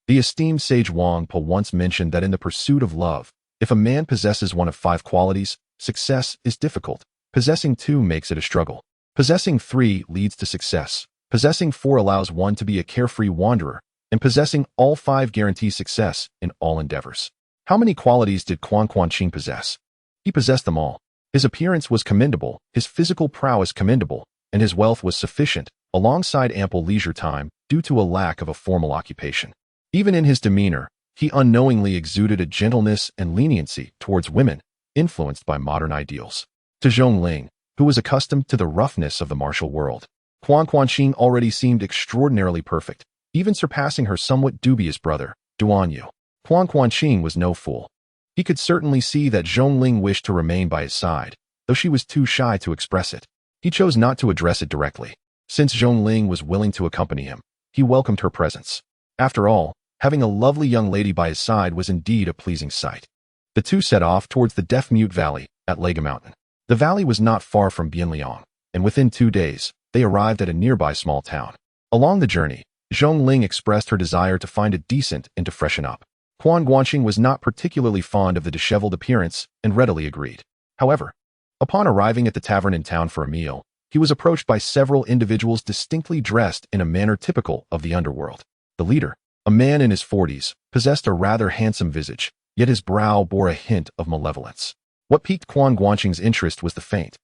The esteemed sage Wang Po once mentioned that in the pursuit of love, if a man possesses one of 5 qualities, success is difficult. Possessing 2 makes it a struggle. Possessing 3 leads to success. Possessing 4 allows one to be a carefree wanderer, and possessing all 5 guarantees success in all endeavors. How many qualities did Quan Guanqing possess? He possessed them all. His appearance was commendable, his physical prowess commendable, and his wealth was sufficient, alongside ample leisure time due to a lack of a formal occupation. Even in his demeanor, he unknowingly exuded a gentleness and leniency towards women, influenced by modern ideals. To Zhongling, who was accustomed to the roughness of the martial world, Quan Guanqing already seemed extraordinarily perfect, even surpassing her somewhat dubious brother, Duan Yu. Quan Guanqing was no fool. He could certainly see that Zhongling wished to remain by his side, though she was too shy to express it. He chose not to address it directly. Since Zhongling was willing to accompany him, he welcomed her presence. After all, having a lovely young lady by his side was indeed a pleasing sight. The two set off towards the Deaf-Mute Valley at Lega Mountain. The valley was not far from Bianliang, and within 2 days, they arrived at a nearby small town. Along the journey, Zhongling expressed her desire to find a decent inn to freshen up. Quan Guanqing was not particularly fond of the disheveled appearance and readily agreed. However, upon arriving at the tavern in town for a meal, he was approached by several individuals distinctly dressed in a manner typical of the underworld. The leader, a man in his 40s, possessed a rather handsome visage, yet his brow bore a hint of malevolence. What piqued Quan Guanqing's interest was the faint,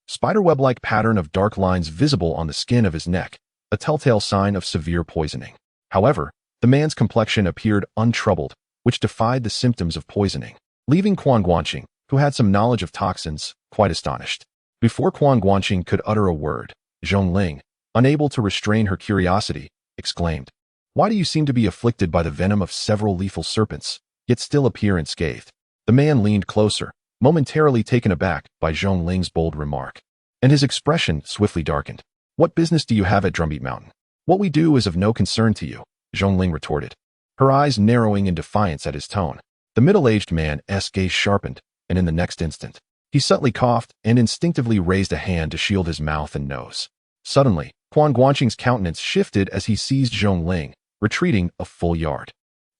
spiderweb-like pattern of dark lines visible on the skin of his neck, a telltale sign of severe poisoning. However, the man's complexion appeared untroubled, which defied the symptoms of poisoning, leaving Quan Guanqing, who had some knowledge of toxins, quite astonished. Before Quan Guanqing could utter a word, Zhongling, unable to restrain her curiosity, exclaimed, "Why do you seem to be afflicted by the venom of several lethal serpents, yet still appear unscathed?" The man leaned closer, momentarily taken aback by Zhongling's bold remark, and his expression swiftly darkened. "What business do you have at Drumbeat Mountain? What we do is of no concern to you," Zhongling retorted, her eyes narrowing in defiance at his tone. The middle-aged man's gaze sharpened, and in the next instant, he subtly coughed and instinctively raised a hand to shield his mouth and nose. Suddenly, Quan Guanqing's countenance shifted as he seized Zhongling, retreating a full yard.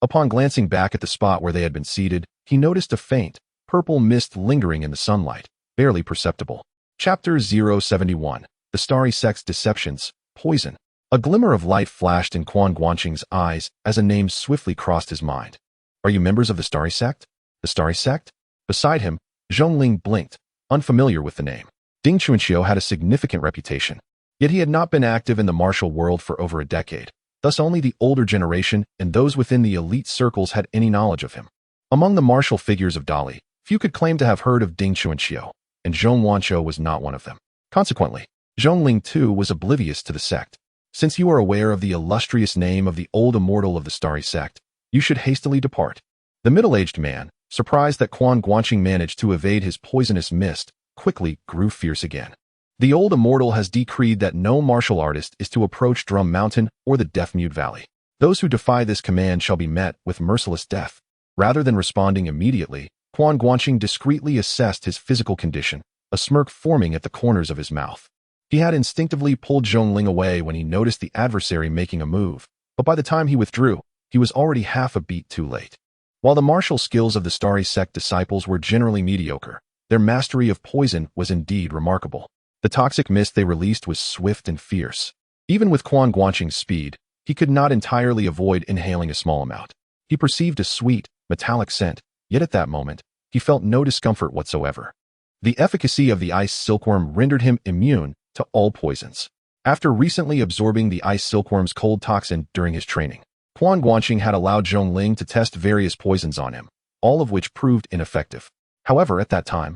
Upon glancing back at the spot where they had been seated, he noticed a faint, purple mist lingering in the sunlight, barely perceptible. Chapter 071, The Starry Sect's Deceptions, Poison. A glimmer of light flashed in Quan Guanqing's eyes as a name swiftly crossed his mind. "Are you members of the Starry Sect?" "The Starry Sect?" Beside him, Zhongling blinked, unfamiliar with the name. Ding Chunqiu had a significant reputation, yet he had not been active in the martial world for over a decade. Thus only the older generation and those within the elite circles had any knowledge of him. Among the martial figures of Dali, few could claim to have heard of Ding Chunqiu, and Zhong Wanqiu was not one of them. Consequently, Zhongling too was oblivious to the sect. "Since you are aware of the illustrious name of the old immortal of the Starry Sect, you should hastily depart." The middle-aged man, surprised that Quan Guanqing managed to evade his poisonous mist, quickly grew fierce again. "The old immortal has decreed that no martial artist is to approach Drum Mountain or the Deaf-Mute Valley. Those who defy this command shall be met with merciless death." Rather than responding immediately, Quan Guanqing discreetly assessed his physical condition, a smirk forming at the corners of his mouth. He had instinctively pulled Zhongling away when he noticed the adversary making a move, but by the time he withdrew, he was already half a beat too late. While the martial skills of the Starry Sect disciples were generally mediocre, their mastery of poison was indeed remarkable. The toxic mist they released was swift and fierce. Even with Quan Guanqing's speed, he could not entirely avoid inhaling a small amount. He perceived a sweet, metallic scent, yet at that moment, he felt no discomfort whatsoever. The efficacy of the ice silkworm rendered him immune to all poisons. After recently absorbing the ice silkworm's cold toxin during his training, Quan Guanqing had allowed Zhongling to test various poisons on him, all of which proved ineffective. However, at that time,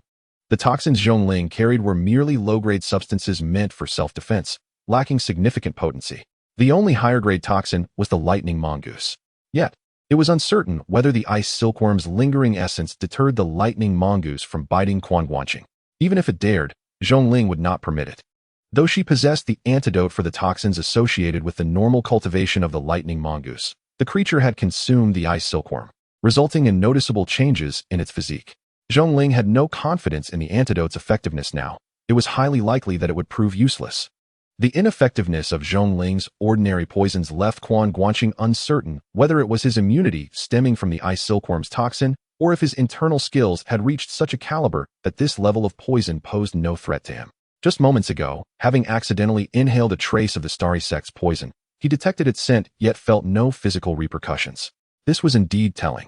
the toxins Zhongling carried were merely low-grade substances meant for self-defense, lacking significant potency. The only higher-grade toxin was the lightning mongoose. Yet, It was uncertain whether the ice silkworm's lingering essence deterred the lightning mongoose from biting Quan Guanqing. Even if it dared, Zhongling would not permit it. Though she possessed the antidote for the toxins associated with the normal cultivation of the lightning mongoose, the creature had consumed the ice silkworm, resulting in noticeable changes in its physique. Zhongling had no confidence in the antidote's effectiveness now. It was highly likely that it would prove useless. The ineffectiveness of Zhongling's ordinary poisons left Quan Guanqing uncertain whether it was his immunity stemming from the ice silkworm's toxin or if his internal skills had reached such a caliber that this level of poison posed no threat to him. Just moments ago, having accidentally inhaled a trace of the starry sect's poison, he detected its scent yet felt no physical repercussions. This was indeed telling.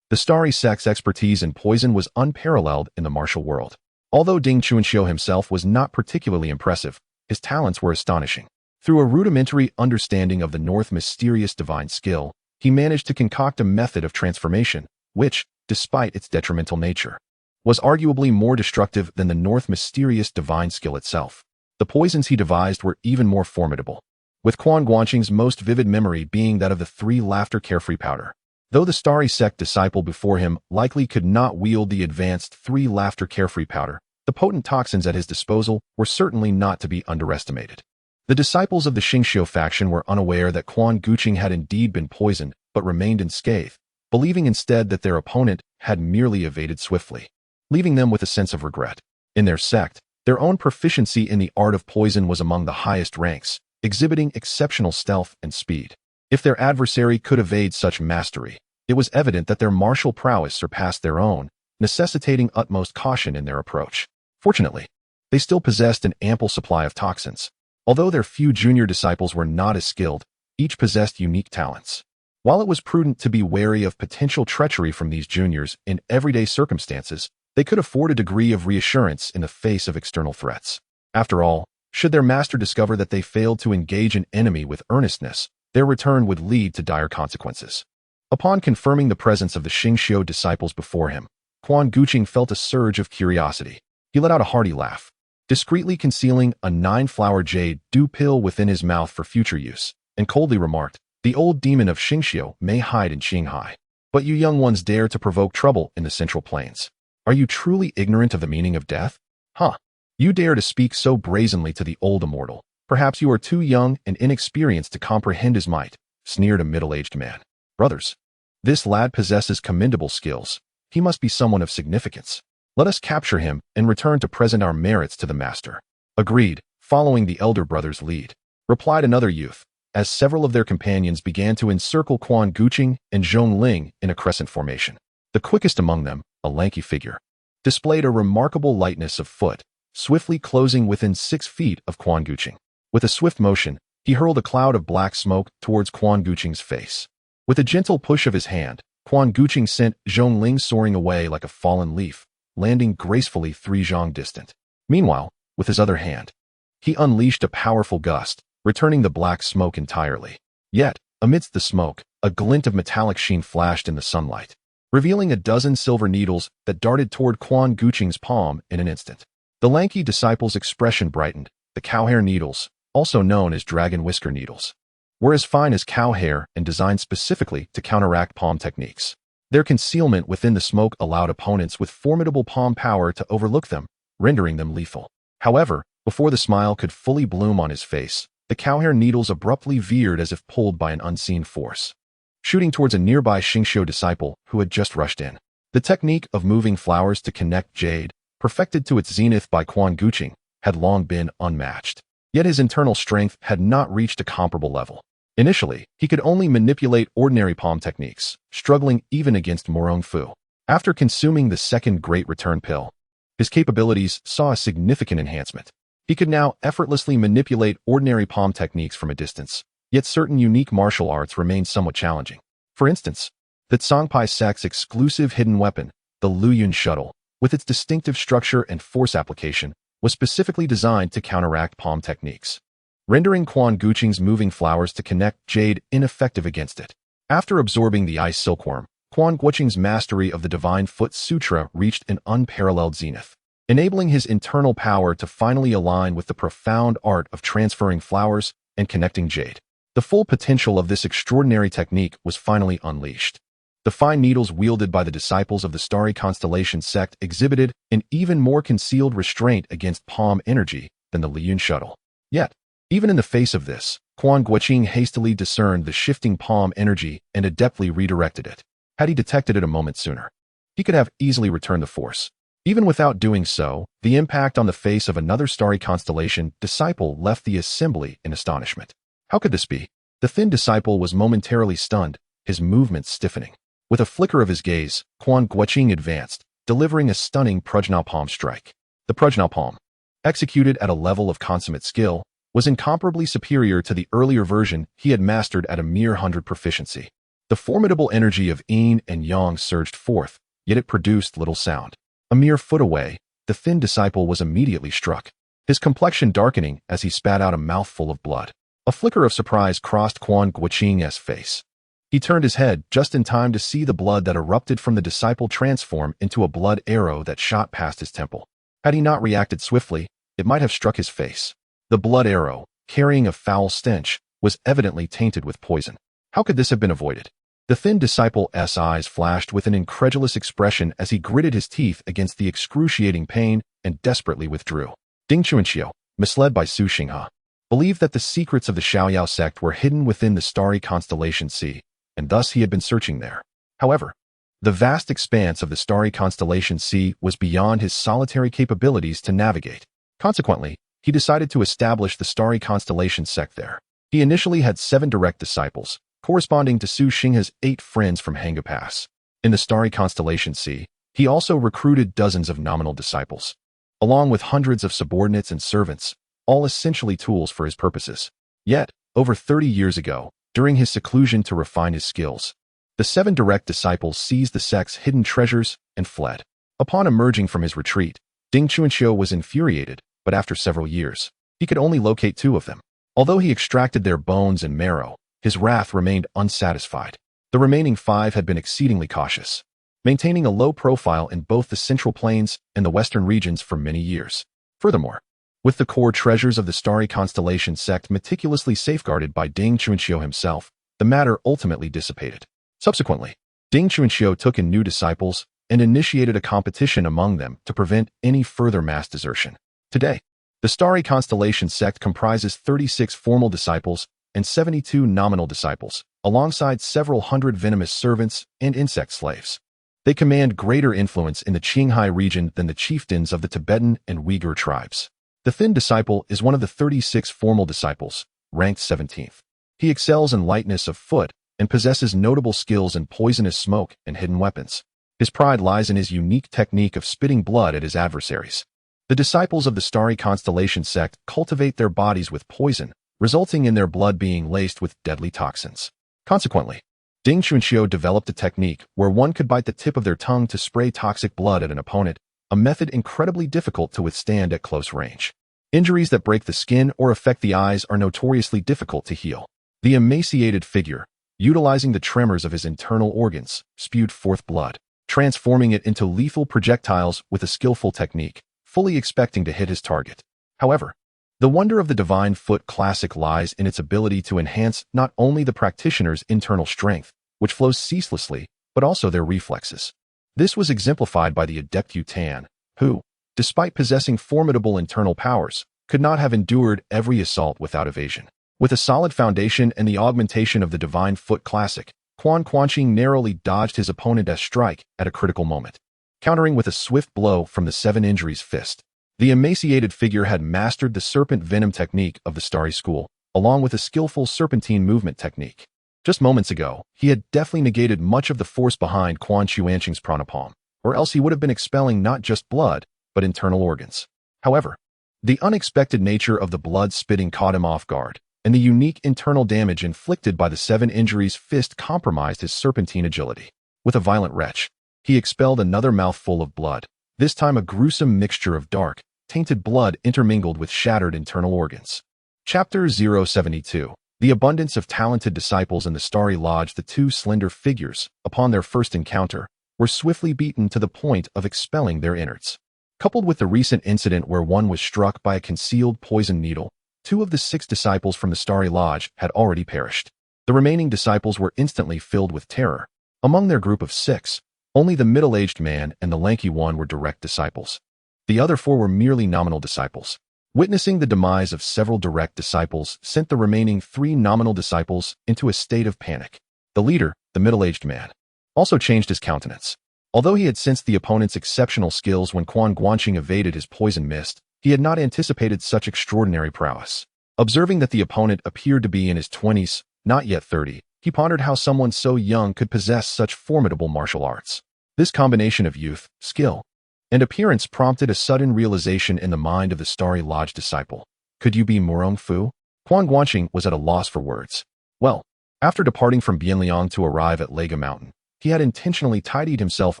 The starry sect's expertise in poison was unparalleled in the martial world. Although Ding Chuanxiu himself was not particularly impressive, his talents were astonishing. Through a rudimentary understanding of the North's mysterious divine skill, he managed to concoct a method of transformation, which, despite its detrimental nature, was arguably more destructive than the North's mysterious divine skill itself. The poisons he devised were even more formidable, with Quan Guanqing's most vivid memory being that of the 3 laughter carefree powder. Though the starry sect disciple before him likely could not wield the advanced 3 laughter carefree powder, the potent toxins at his disposal were certainly not to be underestimated. The disciples of the Xingqiu faction were unaware that Quan Guanqing had indeed been poisoned but remained unscathed, believing instead that their opponent had merely evaded swiftly, leaving them with a sense of regret. In their sect, their own proficiency in the art of poison was among the highest ranks, exhibiting exceptional stealth and speed. If their adversary could evade such mastery, it was evident that their martial prowess surpassed their own, necessitating utmost caution in their approach. Fortunately, they still possessed an ample supply of toxins. Although their few junior disciples were not as skilled, each possessed unique talents. While it was prudent to be wary of potential treachery from these juniors in everyday circumstances, they could afford a degree of reassurance in the face of external threats. After all, should their master discover that they failed to engage an enemy with earnestness, their return would lead to dire consequences. Upon confirming the presence of the Xingqiu disciples before him, Quan Guanqing felt a surge of curiosity. He let out a hearty laugh, discreetly concealing a 9-flower jade dew pill within his mouth for future use, and coldly remarked, "The old demon of Xingqiu may hide in Qinghai, but you young ones dare to provoke trouble in the Central Plains. Are you truly ignorant of the meaning of death? Huh? You dare to speak so brazenly to the old immortal. Perhaps you are too young and inexperienced to comprehend his might," sneered a middle-aged man. "Brothers, this lad possesses commendable skills. He must be someone of significance. Let us capture him and return to present our merits to the master." "Agreed, following the elder brother's lead," replied another youth, as several of their companions began to encircle Quan Guanqing and Zhongling in a crescent formation. The quickest among them, a lanky figure, displayed a remarkable lightness of foot, swiftly closing within 6 feet of Quan Guanqing. With a swift motion, he hurled a cloud of black smoke towards Quan Guanqing's face. With a gentle push of his hand, Quan Guanqing sent Zhongling soaring away like a fallen leaf, landing gracefully 3 zhang distant. Meanwhile, with his other hand, he unleashed a powerful gust, returning the black smoke entirely. Yet, amidst the smoke, a glint of metallic sheen flashed in the sunlight, revealing a dozen silver needles that darted toward Quan Guanqing's palm in an instant. The lanky disciple's expression brightened. The cow hair needles, also known as dragon whisker needles, were as fine as cow hair and designed specifically to counteract palm techniques. Their concealment within the smoke allowed opponents with formidable palm power to overlook them, rendering them lethal. However, before the smile could fully bloom on his face, the cowhair needles abruptly veered as if pulled by an unseen force, shooting towards a nearby Xingqiu disciple who had just rushed in. The technique of moving flowers to connect jade, perfected to its zenith by Quan Guanqing, had long been unmatched. Yet his internal strength had not reached a comparable level. Initially, he could only manipulate ordinary palm techniques, struggling even against Morong Fu. After consuming the second Great Return pill, his capabilities saw a significant enhancement. He could now effortlessly manipulate ordinary palm techniques from a distance, yet certain unique martial arts remained somewhat challenging. For instance, the Tsangpai sect's exclusive hidden weapon, the Luyun shuttle, with its distinctive structure and force application, was specifically designed to counteract palm techniques, rendering Quan Guanqing's moving flowers to connect jade ineffective against it. After absorbing the ice silkworm, Quan Guanqing's mastery of the Divine Foot Sutra reached an unparalleled zenith, enabling his internal power to finally align with the profound art of transferring flowers and connecting jade. The full potential of this extraordinary technique was finally unleashed. The fine needles wielded by the disciples of the Starry Constellation sect exhibited an even more concealed restraint against palm energy than the Liyun shuttle. Yet, even in the face of this, Quan Guanqing hastily discerned the shifting palm energy and adeptly redirected it. Had he detected it a moment sooner, he could have easily returned the force. Even without doing so, the impact on the face of another Starry Constellation disciple left the assembly in astonishment. How could this be? The thin disciple was momentarily stunned, his movements stiffening. With a flicker of his gaze, Quan Guanqing advanced, delivering a stunning Prajna Palm strike. The Prajna Palm, executed at a level of consummate skill, was incomparably superior to the earlier version he had mastered at a mere 100 proficiency. The formidable energy of yin and yang surged forth, yet it produced little sound. A mere foot away, the thin disciple was immediately struck, his complexion darkening as he spat out a mouthful of blood. A flicker of surprise crossed Quan Guanqing's face. He turned his head just in time to see the blood that erupted from the disciple transform into a blood arrow that shot past his temple. Had he not reacted swiftly, it might have struck his face. The blood arrow, carrying a foul stench, was evidently tainted with poison. How could this have been avoided? The thin disciple's eyes flashed with an incredulous expression as he gritted his teeth against the excruciating pain and desperately withdrew. Ding Chuanqiu, misled by Su Xinghe, believed that the secrets of the Xiaoyao sect were hidden within the Starry Constellation Sea, and thus he had been searching there. However, the vast expanse of the Starry Constellation Sea was beyond his solitary capabilities to navigate. Consequently, he decided to establish the Starry Constellation sect there. He initially had 7 direct disciples, corresponding to Su Xinghe's 8 friends from Hanga Pass. In the Starry Constellation Sea, he also recruited dozens of nominal disciples, along with hundreds of subordinates and servants, all essentially tools for his purposes. Yet, over 30 years ago, during his seclusion to refine his skills, the 7 direct disciples seized the sect's hidden treasures and fled. Upon emerging from his retreat, Ding Chuanqiu was infuriated, but after several years, he could only locate 2 of them. Although he extracted their bones and marrow, his wrath remained unsatisfied. The remaining 5 had been exceedingly cautious, maintaining a low profile in both the Central Plains and the Western regions for many years. Furthermore, with the core treasures of the Starry Constellation sect meticulously safeguarded by Ding Chuanqiu himself, the matter ultimately dissipated. Subsequently, Ding Chuanqiu took in new disciples and initiated a competition among them to prevent any further mass desertion. Today, the Starry Constellation sect comprises 36 formal disciples and 72 nominal disciples, alongside several hundred venomous servants and insect slaves. They command greater influence in the Qinghai region than the chieftains of the Tibetan and Uyghur tribes. The thin disciple is one of the 36 formal disciples, ranked 17th. He excels in lightness of foot and possesses notable skills in poisonous smoke and hidden weapons. His pride lies in his unique technique of spitting blood at his adversaries. The disciples of the Starry Constellation sect cultivate their bodies with poison, resulting in their blood being laced with deadly toxins. Consequently, Ding Chuanqiu developed a technique where one could bite the tip of their tongue to spray toxic blood at an opponent, a method incredibly difficult to withstand at close range. Injuries that break the skin or affect the eyes are notoriously difficult to heal. The emaciated figure, utilizing the tremors of his internal organs, spewed forth blood, transforming it into lethal projectiles with a skillful technique, fully expecting to hit his target. However, the wonder of the Divine Foot Classic lies in its ability to enhance not only the practitioner's internal strength, which flows ceaselessly, but also their reflexes. This was exemplified by the adept Yu Tan, who, despite possessing formidable internal powers, could not have endured every assault without evasion. With a solid foundation and the augmentation of the Divine Foot Classic, Quan Guanqing narrowly dodged his opponent's strike at a critical moment, countering with a swift blow from the 7 Injuries fist. The emaciated figure had mastered the serpent venom technique of the Starry School, along with a skillful serpentine movement technique. Just moments ago, he had deftly negated much of the force behind Quan Guanqing's Prana Palm, or else he would have been expelling not just blood, but internal organs. However, the unexpected nature of the blood spitting caught him off guard, and the unique internal damage inflicted by the 7 Injuries fist compromised his serpentine agility. With a violent retch, he expelled another mouthful of blood, this time a gruesome mixture of dark, tainted blood intermingled with shattered internal organs. Chapter 072. The abundance of talented disciples in the Starry Lodge. The 2 slender figures, upon their first encounter, were swiftly beaten to the point of expelling their innards. Coupled with the recent incident where one was struck by a concealed poison needle, 2 of the 6 disciples from the Starry Lodge had already perished. The remaining disciples were instantly filled with terror, Among their group of 6, only the middle-aged man and the lanky one were direct disciples. The other 4 were merely nominal disciples. Witnessing the demise of several direct disciples sent the remaining 3 nominal disciples into a state of panic. The leader, the middle-aged man, also changed his countenance. Although he had sensed the opponent's exceptional skills when Quan Guanqing evaded his poison mist, he had not anticipated such extraordinary prowess. Observing that the opponent appeared to be in his 20s, not yet 30, he pondered how someone so young could possess such formidable martial arts. This combination of youth, skill, and appearance prompted a sudden realization in the mind of the Starry Lodge disciple. Could you be Murong Fu? Quan Guanqing was at a loss for words. Well, after departing from Bianliang to arrive at Lega Mountain, he had intentionally tidied himself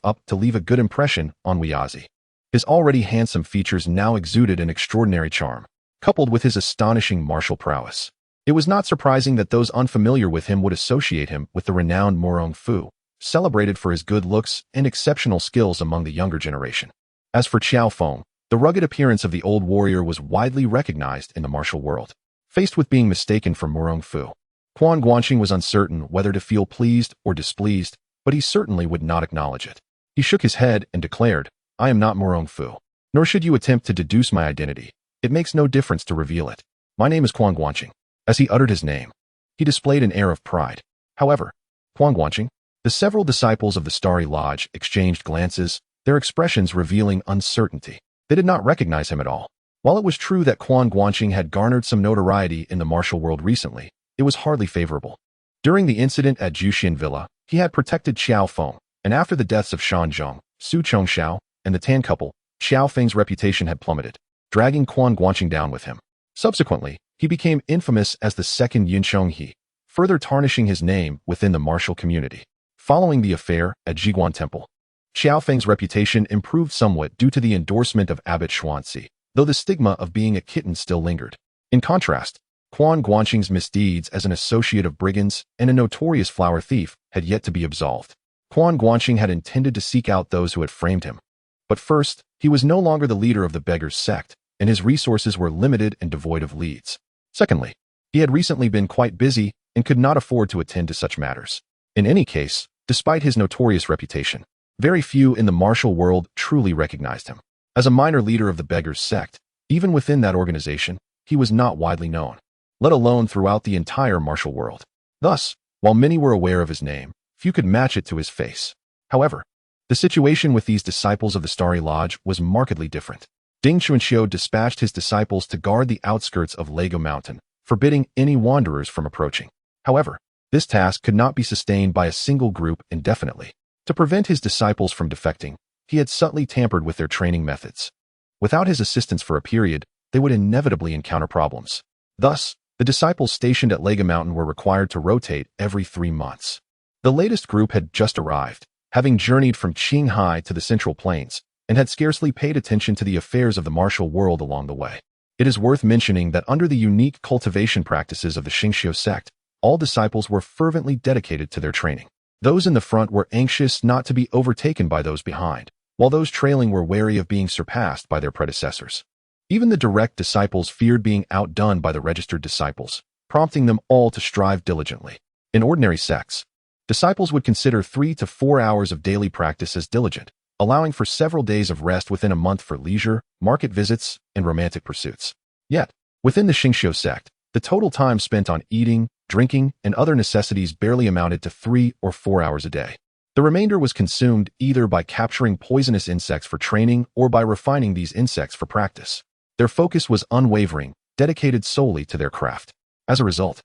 up to leave a good impression on Weiazi. His already handsome features now exuded an extraordinary charm, coupled with his astonishing martial prowess. It was not surprising that those unfamiliar with him would associate him with the renowned Murong Fu, celebrated for his good looks and exceptional skills among the younger generation. As for Qiao Feng, the rugged appearance of the old warrior was widely recognized in the martial world. Faced with being mistaken for Murong Fu, Quan Guanqing was uncertain whether to feel pleased or displeased, but he certainly would not acknowledge it. He shook his head and declared, "I am not Murong Fu, nor should you attempt to deduce my identity. It makes no difference to reveal it. My name is Quan Guanqing." As he uttered his name, he displayed an air of pride. However, Quan Guanqing? The several disciples of the Starry Lodge exchanged glances, their expressions revealing uncertainty. They did not recognize him at all. While it was true that Quan Guanqing had garnered some notoriety in the martial world recently, it was hardly favorable. During the incident at Juxian Villa, he had protected Qiao Feng, and after the deaths of Shan Zhong, Su Chongxiao, and the Tan couple, Qiao Feng's reputation had plummeted, dragging Quan Guanqing down with him. Subsequently, he became infamous as the second Yin Chonghe, further tarnishing his name within the martial community. Following the affair at Jiguan Temple, Qiao Feng's reputation improved somewhat due to the endorsement of Abbot Xuanzi, though the stigma of being a kitten still lingered. In contrast, Quan Guanqing's misdeeds as an associate of brigands and a notorious flower thief had yet to be absolved. Quan Guanqing had intended to seek out those who had framed him. But first, he was no longer the leader of the beggars' sect, and his resources were limited and devoid of leads. Secondly, he had recently been quite busy and could not afford to attend to such matters. In any case, despite his notorious reputation, very few in the martial world truly recognized him. As a minor leader of the beggars' sect, even within that organization, he was not widely known, let alone throughout the entire martial world. Thus, while many were aware of his name, few could match it to his face. However, the situation with these disciples of the Starry Lodge was markedly different. Ding Chunxiu dispatched his disciples to guard the outskirts of Lega Mountain, forbidding any wanderers from approaching. However, this task could not be sustained by a single group indefinitely. To prevent his disciples from defecting, he had subtly tampered with their training methods. Without his assistance for a period, they would inevitably encounter problems. Thus, the disciples stationed at Lega Mountain were required to rotate every 3 months. The latest group had just arrived, having journeyed from Qinghai to the Central Plains, and had scarcely paid attention to the affairs of the martial world along the way. It is worth mentioning that under the unique cultivation practices of the Xingqiu sect, all disciples were fervently dedicated to their training. Those in the front were anxious not to be overtaken by those behind, while those trailing were wary of being surpassed by their predecessors. Even the direct disciples feared being outdone by the registered disciples, prompting them all to strive diligently. In ordinary sects, disciples would consider 3 to 4 hours of daily practice as diligent, allowing for several days of rest within a month for leisure, market visits, and romantic pursuits. Yet, within the Xingqiu sect, the total time spent on eating, drinking, and other necessities barely amounted to 3 or 4 hours a day. The remainder was consumed either by capturing poisonous insects for training or by refining these insects for practice. Their focus was unwavering, dedicated solely to their craft. As a result,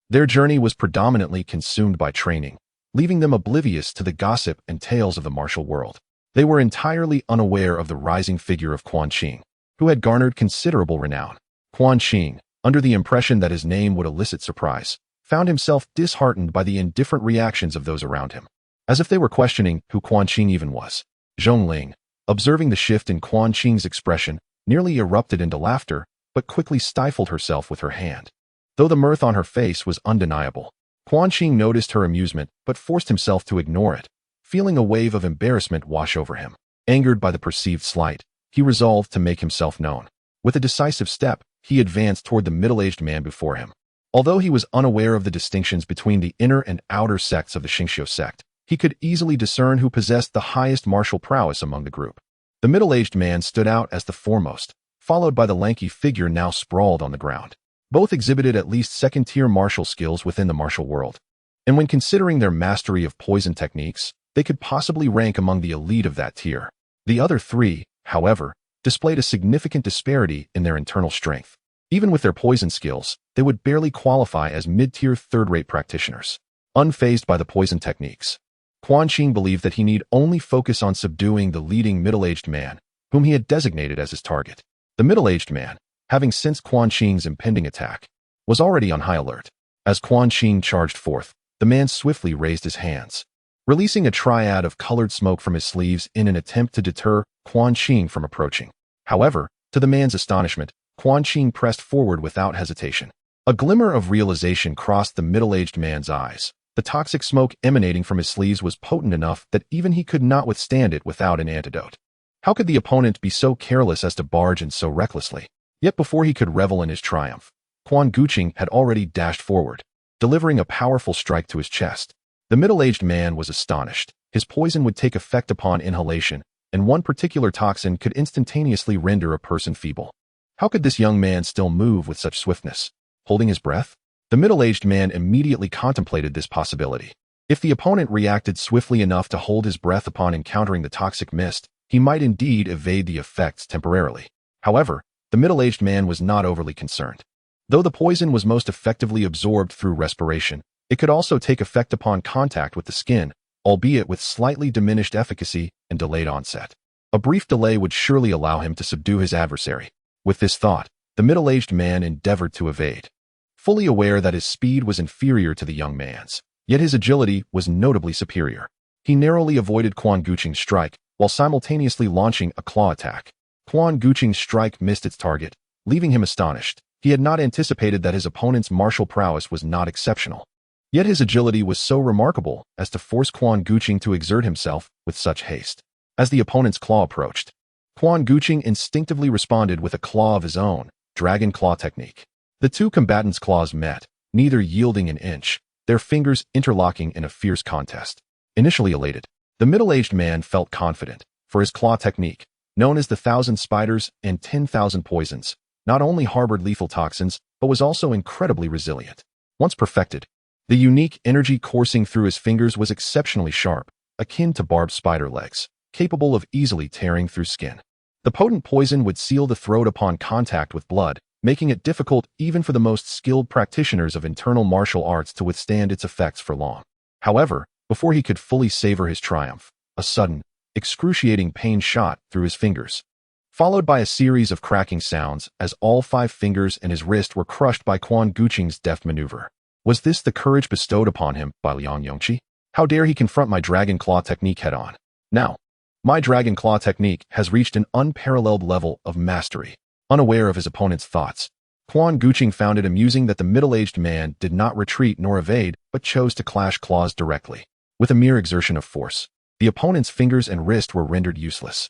their journey was predominantly consumed by training, leaving them oblivious to the gossip and tales of the martial world. They were entirely unaware of the rising figure of Quan Qing, who had garnered considerable renown. Quan Qing, under the impression that his name would elicit surprise, found himself disheartened by the indifferent reactions of those around him, as if they were questioning who Quan Qing even was. Zhongling, observing the shift in Quan Qing's expression, nearly erupted into laughter, but quickly stifled herself with her hand. Though the mirth on her face was undeniable, Quan Qing noticed her amusement but forced himself to ignore it, feeling a wave of embarrassment wash over him. Angered by the perceived slight, he resolved to make himself known. With a decisive step, he advanced toward the middle-aged man before him. Although he was unaware of the distinctions between the inner and outer sects of the Xingqiu sect, He could easily discern who possessed the highest martial prowess among the group. The middle-aged man stood out as the foremost, followed by the lanky figure now sprawled on the ground. Both exhibited at least second-tier martial skills within the martial world. And when considering their mastery of poison techniques, they could possibly rank among the elite of that tier. The other three, however, displayed a significant disparity in their internal strength. Even with their poison skills, they would barely qualify as mid-tier third-rate practitioners. Unfazed by the poison techniques, Quan Guanqing believed that he need only focus on subduing the leading middle-aged man, whom he had designated as his target. The middle-aged man, having sensed Quan Guanqing's impending attack, was already on high alert. As Quan Guanqing charged forth, the man swiftly raised his hands, releasing a triad of colored smoke from his sleeves in an attempt to deter Quan Guanqing from approaching. However, to the man's astonishment, Quan Guanqing pressed forward without hesitation. A glimmer of realization crossed the middle-aged man's eyes. The toxic smoke emanating from his sleeves was potent enough that even he could not withstand it without an antidote. How could the opponent be so careless as to barge in so recklessly? Yet before he could revel in his triumph, Quan Guanqing had already dashed forward, delivering a powerful strike to his chest. The middle-aged man was astonished. His poison would take effect upon inhalation, and one particular toxin could instantaneously render a person feeble. How could this young man still move with such swiftness? Holding his breath? The middle-aged man immediately contemplated this possibility. If the opponent reacted swiftly enough to hold his breath upon encountering the toxic mist, he might indeed evade the effects temporarily. However, the middle-aged man was not overly concerned. Though the poison was most effectively absorbed through respiration, it could also take effect upon contact with the skin, albeit with slightly diminished efficacy and delayed onset. A brief delay would surely allow him to subdue his adversary. With this thought, the middle-aged man endeavored to evade, fully aware that his speed was inferior to the young man's, yet his agility was notably superior. He narrowly avoided Quan Guanqing's strike, while simultaneously launching a claw attack. Quan Guanqing's strike missed its target, leaving him astonished. He had not anticipated that his opponent's martial prowess was not exceptional. Yet his agility was so remarkable as to force Quan Guanqing to exert himself with such haste. As the opponent's claw approached, Quan Guanqing instinctively responded with a claw of his own, Dragon Claw technique. The two combatants' claws met, neither yielding an inch, their fingers interlocking in a fierce contest. Initially elated, the middle-aged man felt confident, for his claw technique, known as the 1,000 spiders and 10,000 poisons, not only harbored lethal toxins, but was also incredibly resilient. Once perfected, the unique energy coursing through his fingers was exceptionally sharp, akin to barbed spider legs, capable of easily tearing through skin. The potent poison would seal the throat upon contact with blood, making it difficult even for the most skilled practitioners of internal martial arts to withstand its effects for long. However, before he could fully savor his triumph, a sudden, excruciating pain shot through his fingers, followed by a series of cracking sounds as all 5 fingers and his wrist were crushed by Quan Guanqing's deft maneuver. Was this the courage bestowed upon him by Liang Yongqi? How dare he confront my Dragon Claw technique head-on? Now, my Dragon Claw technique has reached an unparalleled level of mastery. Unaware of his opponent's thoughts, Quan Guanqing found it amusing that the middle-aged man did not retreat nor evade, but chose to clash claws directly. With a mere exertion of force, the opponent's fingers and wrist were rendered useless.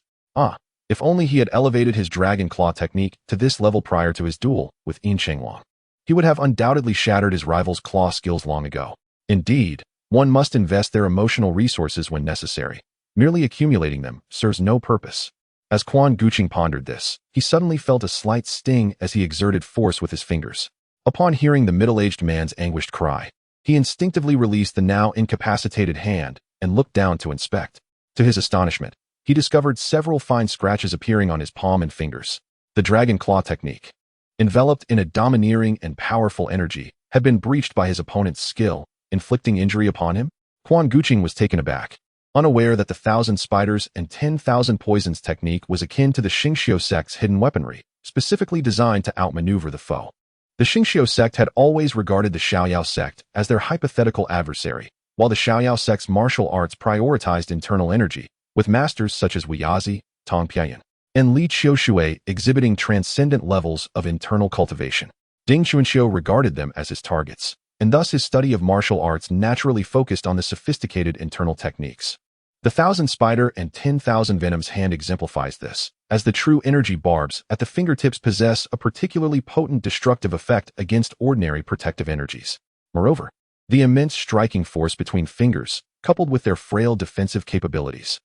If only he had elevated his Dragon Claw technique to this level prior to his duel with Yin Chenglong. He would have undoubtedly shattered his rival's claw skills long ago. Indeed, one must invest their emotional resources when necessary. Merely accumulating them serves no purpose. As Quan Guanqing pondered this, he suddenly felt a slight sting as he exerted force with his fingers. Upon hearing the middle-aged man's anguished cry, he instinctively released the now incapacitated hand and looked down to inspect. To his astonishment, he discovered several fine scratches appearing on his palm and fingers. The Dragon Claw technique, enveloped in a domineering and powerful energy, had been breached by his opponent's skill, inflicting injury upon him. Quan Guanqing was taken aback, unaware that the 1,000 spiders and 10,000 poisons technique was akin to the Xingqiu sect's hidden weaponry, specifically designed to outmaneuver the foe. The Xingqiu sect had always regarded the Xiaoyao sect as their hypothetical adversary, while the Xiaoyao sect's martial arts prioritized internal energy, with masters such as Wu Yazi, Tong Piayan, and Li Qiushui exhibiting transcendent levels of internal cultivation. Ding Xuanxiu regarded them as his targets, and thus his study of martial arts naturally focused on the sophisticated internal techniques. The 1,000 spider and 10,000 venoms hand exemplifies this, as the true energy barbs at the fingertips possess a particularly potent destructive effect against ordinary protective energies. Moreover, the immense striking force between fingers, coupled with their frail defensive capabilities,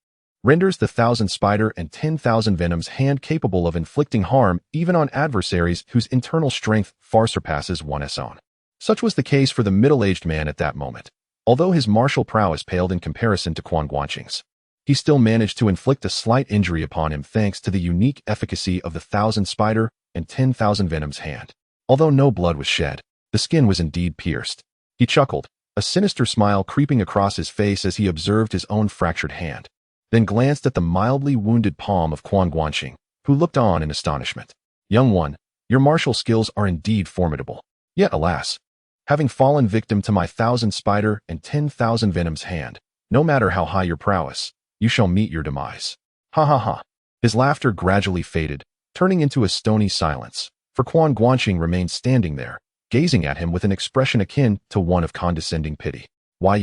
renders the 1,000 Spider and 10,000 Venom's hand capable of inflicting harm even on adversaries whose internal strength far surpasses one's own. Such was the case for the middle-aged man at that moment. Although his martial prowess paled in comparison to Quan Guanqing's, he still managed to inflict a slight injury upon him thanks to the unique efficacy of the 1,000 Spider and 10,000 Venom's hand. Although no blood was shed, the skin was indeed pierced. He chuckled, a sinister smile creeping across his face as he observed his own fractured hand, then glanced at the mildly wounded palm of Quan Guanqing, who looked on in astonishment. "Young one, your martial skills are indeed formidable. Yet, alas, having fallen victim to my 1,000 Spider and 10,000 Venom's hand, no matter how high your prowess, you shall meet your demise." Ha ha ha. His laughter gradually faded, turning into a stony silence, for Quan Guanqing remained standing there, gazing at him with an expression akin to one of condescending pity. Why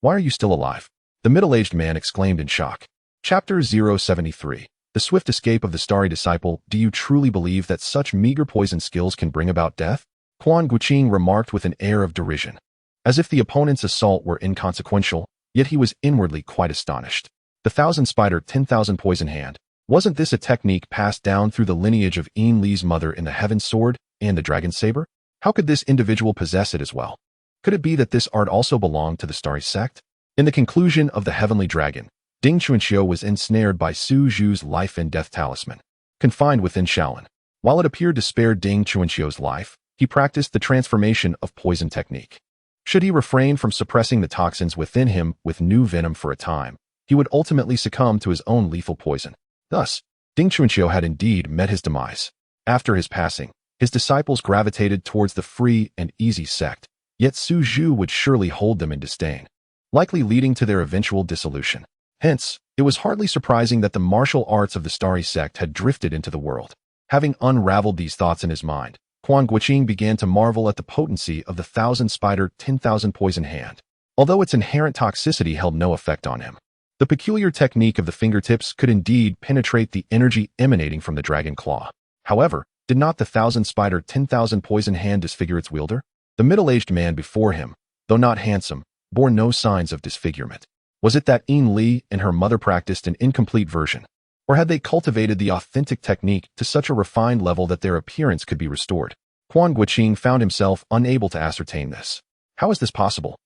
are you still alive?" the middle-aged man exclaimed in shock. Chapter 073. The Swift Escape of the Starry Disciple. Do you truly believe that such meager poison skills can bring about death? Quan Guanqing remarked with an air of derision. As if the opponent's assault were inconsequential, yet he was inwardly quite astonished. The 1,000 Spider 10,000 poison hand. Wasn't this a technique passed down through the lineage of Yin Li's mother in the Heaven Sword and the Dragon Saber? How could this individual possess it as well? Could it be that this art also belonged to the Starry Sect? In the conclusion of the Heavenly Dragon, Ding Chuanxiu was ensnared by Su Zhu's life and death talisman, confined within Shaolin. While it appeared to spare Ding Chuanxiu's life, he practiced the transformation of poison technique. Should he refrain from suppressing the toxins within him with new venom for a time, he would ultimately succumb to his own lethal poison. Thus, Ding Chuanxiu had indeed met his demise. After his passing, his disciples gravitated towards the free and easy sect, yet Su Zhu would surely hold them in disdain, likely leading to their eventual dissolution. Hence, it was hardly surprising that the martial arts of the Starry Sect had drifted into the world. Having unraveled these thoughts in his mind, Quan Guanqing began to marvel at the potency of the 1,000 Spider 10,000 poison hand, although its inherent toxicity held no effect on him. The peculiar technique of the fingertips could indeed penetrate the energy emanating from the dragon claw. However, did not the 1,000 Spider 10,000 poison hand disfigure its wielder? The middle-aged man before him, though not handsome, bore no signs of disfigurement. Was it that Yin Li and her mother practiced an incomplete version? Or had they cultivated the authentic technique to such a refined level that their appearance could be restored? Quan Guanqing found himself unable to ascertain this. How is this possible?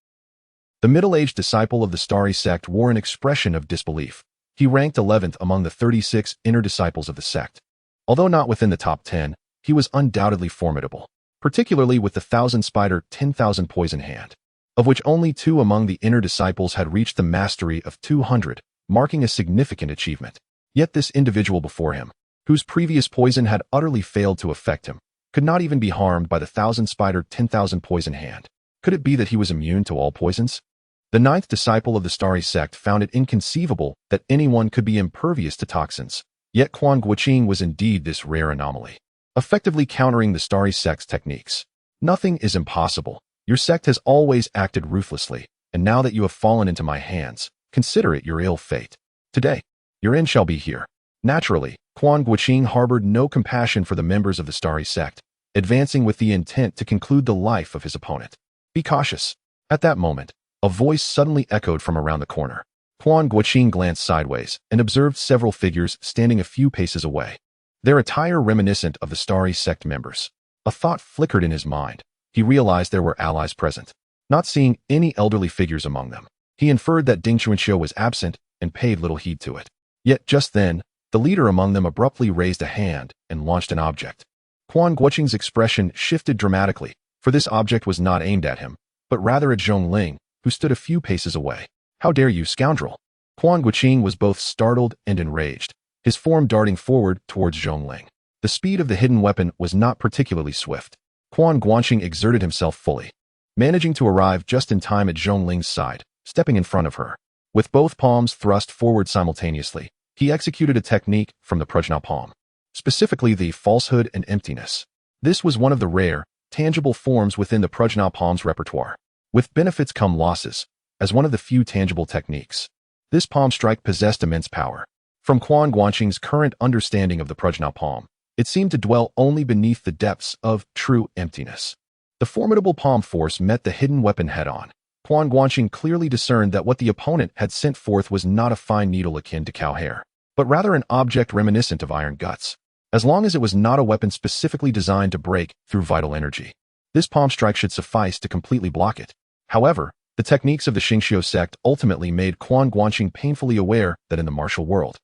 The middle-aged disciple of the Starry Sect wore an expression of disbelief. He ranked 11th among the 36 inner disciples of the sect. Although not within the top 10, he was undoubtedly formidable, particularly with the 1,000 Spider 10,000 poison hand, of which only 2 among the inner disciples had reached the mastery of 200, marking a significant achievement. Yet this individual before him, whose previous poison had utterly failed to affect him, could not even be harmed by the 1,000 Spider 10,000 poison hand. Could it be that he was immune to all poisons? The 9th disciple of the Starry Sect found it inconceivable that anyone could be impervious to toxins. Yet Quan Guanqing was indeed this rare anomaly, effectively countering the Starry Sect's techniques. Nothing is impossible. Your sect has always acted ruthlessly, and now that you have fallen into my hands, consider it your ill fate. Today, your end shall be here. Naturally, Quan Guanqing harbored no compassion for the members of the Starry Sect, advancing with the intent to conclude the life of his opponent. Be cautious. At that moment, a voice suddenly echoed from around the corner. Quan Guanqing glanced sideways and observed several figures standing a few paces away, their attire reminiscent of the Starry Sect members. A thought flickered in his mind. He realized there were allies present. Not seeing any elderly figures among them, he inferred that Ding Chuanxiu was absent and paid little heed to it. Yet just then, the leader among them abruptly raised a hand and launched an object. Quan Guanqing's expression shifted dramatically, for this object was not aimed at him, but rather at Zhongling, who stood a few paces away. How dare you, scoundrel! Quan Guanqing was both startled and enraged, his form darting forward towards Zhongling. The speed of the hidden weapon was not particularly swift. Quan Guanqing exerted himself fully, managing to arrive just in time at Zhongling's side, stepping in front of her. With both palms thrust forward simultaneously, he executed a technique from the Prajna palm, specifically the falsehood and emptiness. This was one of the rare, tangible forms within the Prajna palm's repertoire. With benefits come losses, as one of the few tangible techniques. This palm strike possessed immense power. From Quan Guanqing's current understanding of the Prajna palm, it seemed to dwell only beneath the depths of true emptiness. The formidable palm force met the hidden weapon head-on, Quan Guanqing clearly discerned that what the opponent had sent forth was not a fine needle akin to cow hair, but rather an object reminiscent of iron guts, as long as it was not a weapon specifically designed to break through vital energy. This palm strike should suffice to completely block it. However, the techniques of the Xingqiu sect ultimately made Quan Guanqing painfully aware that in the martial world,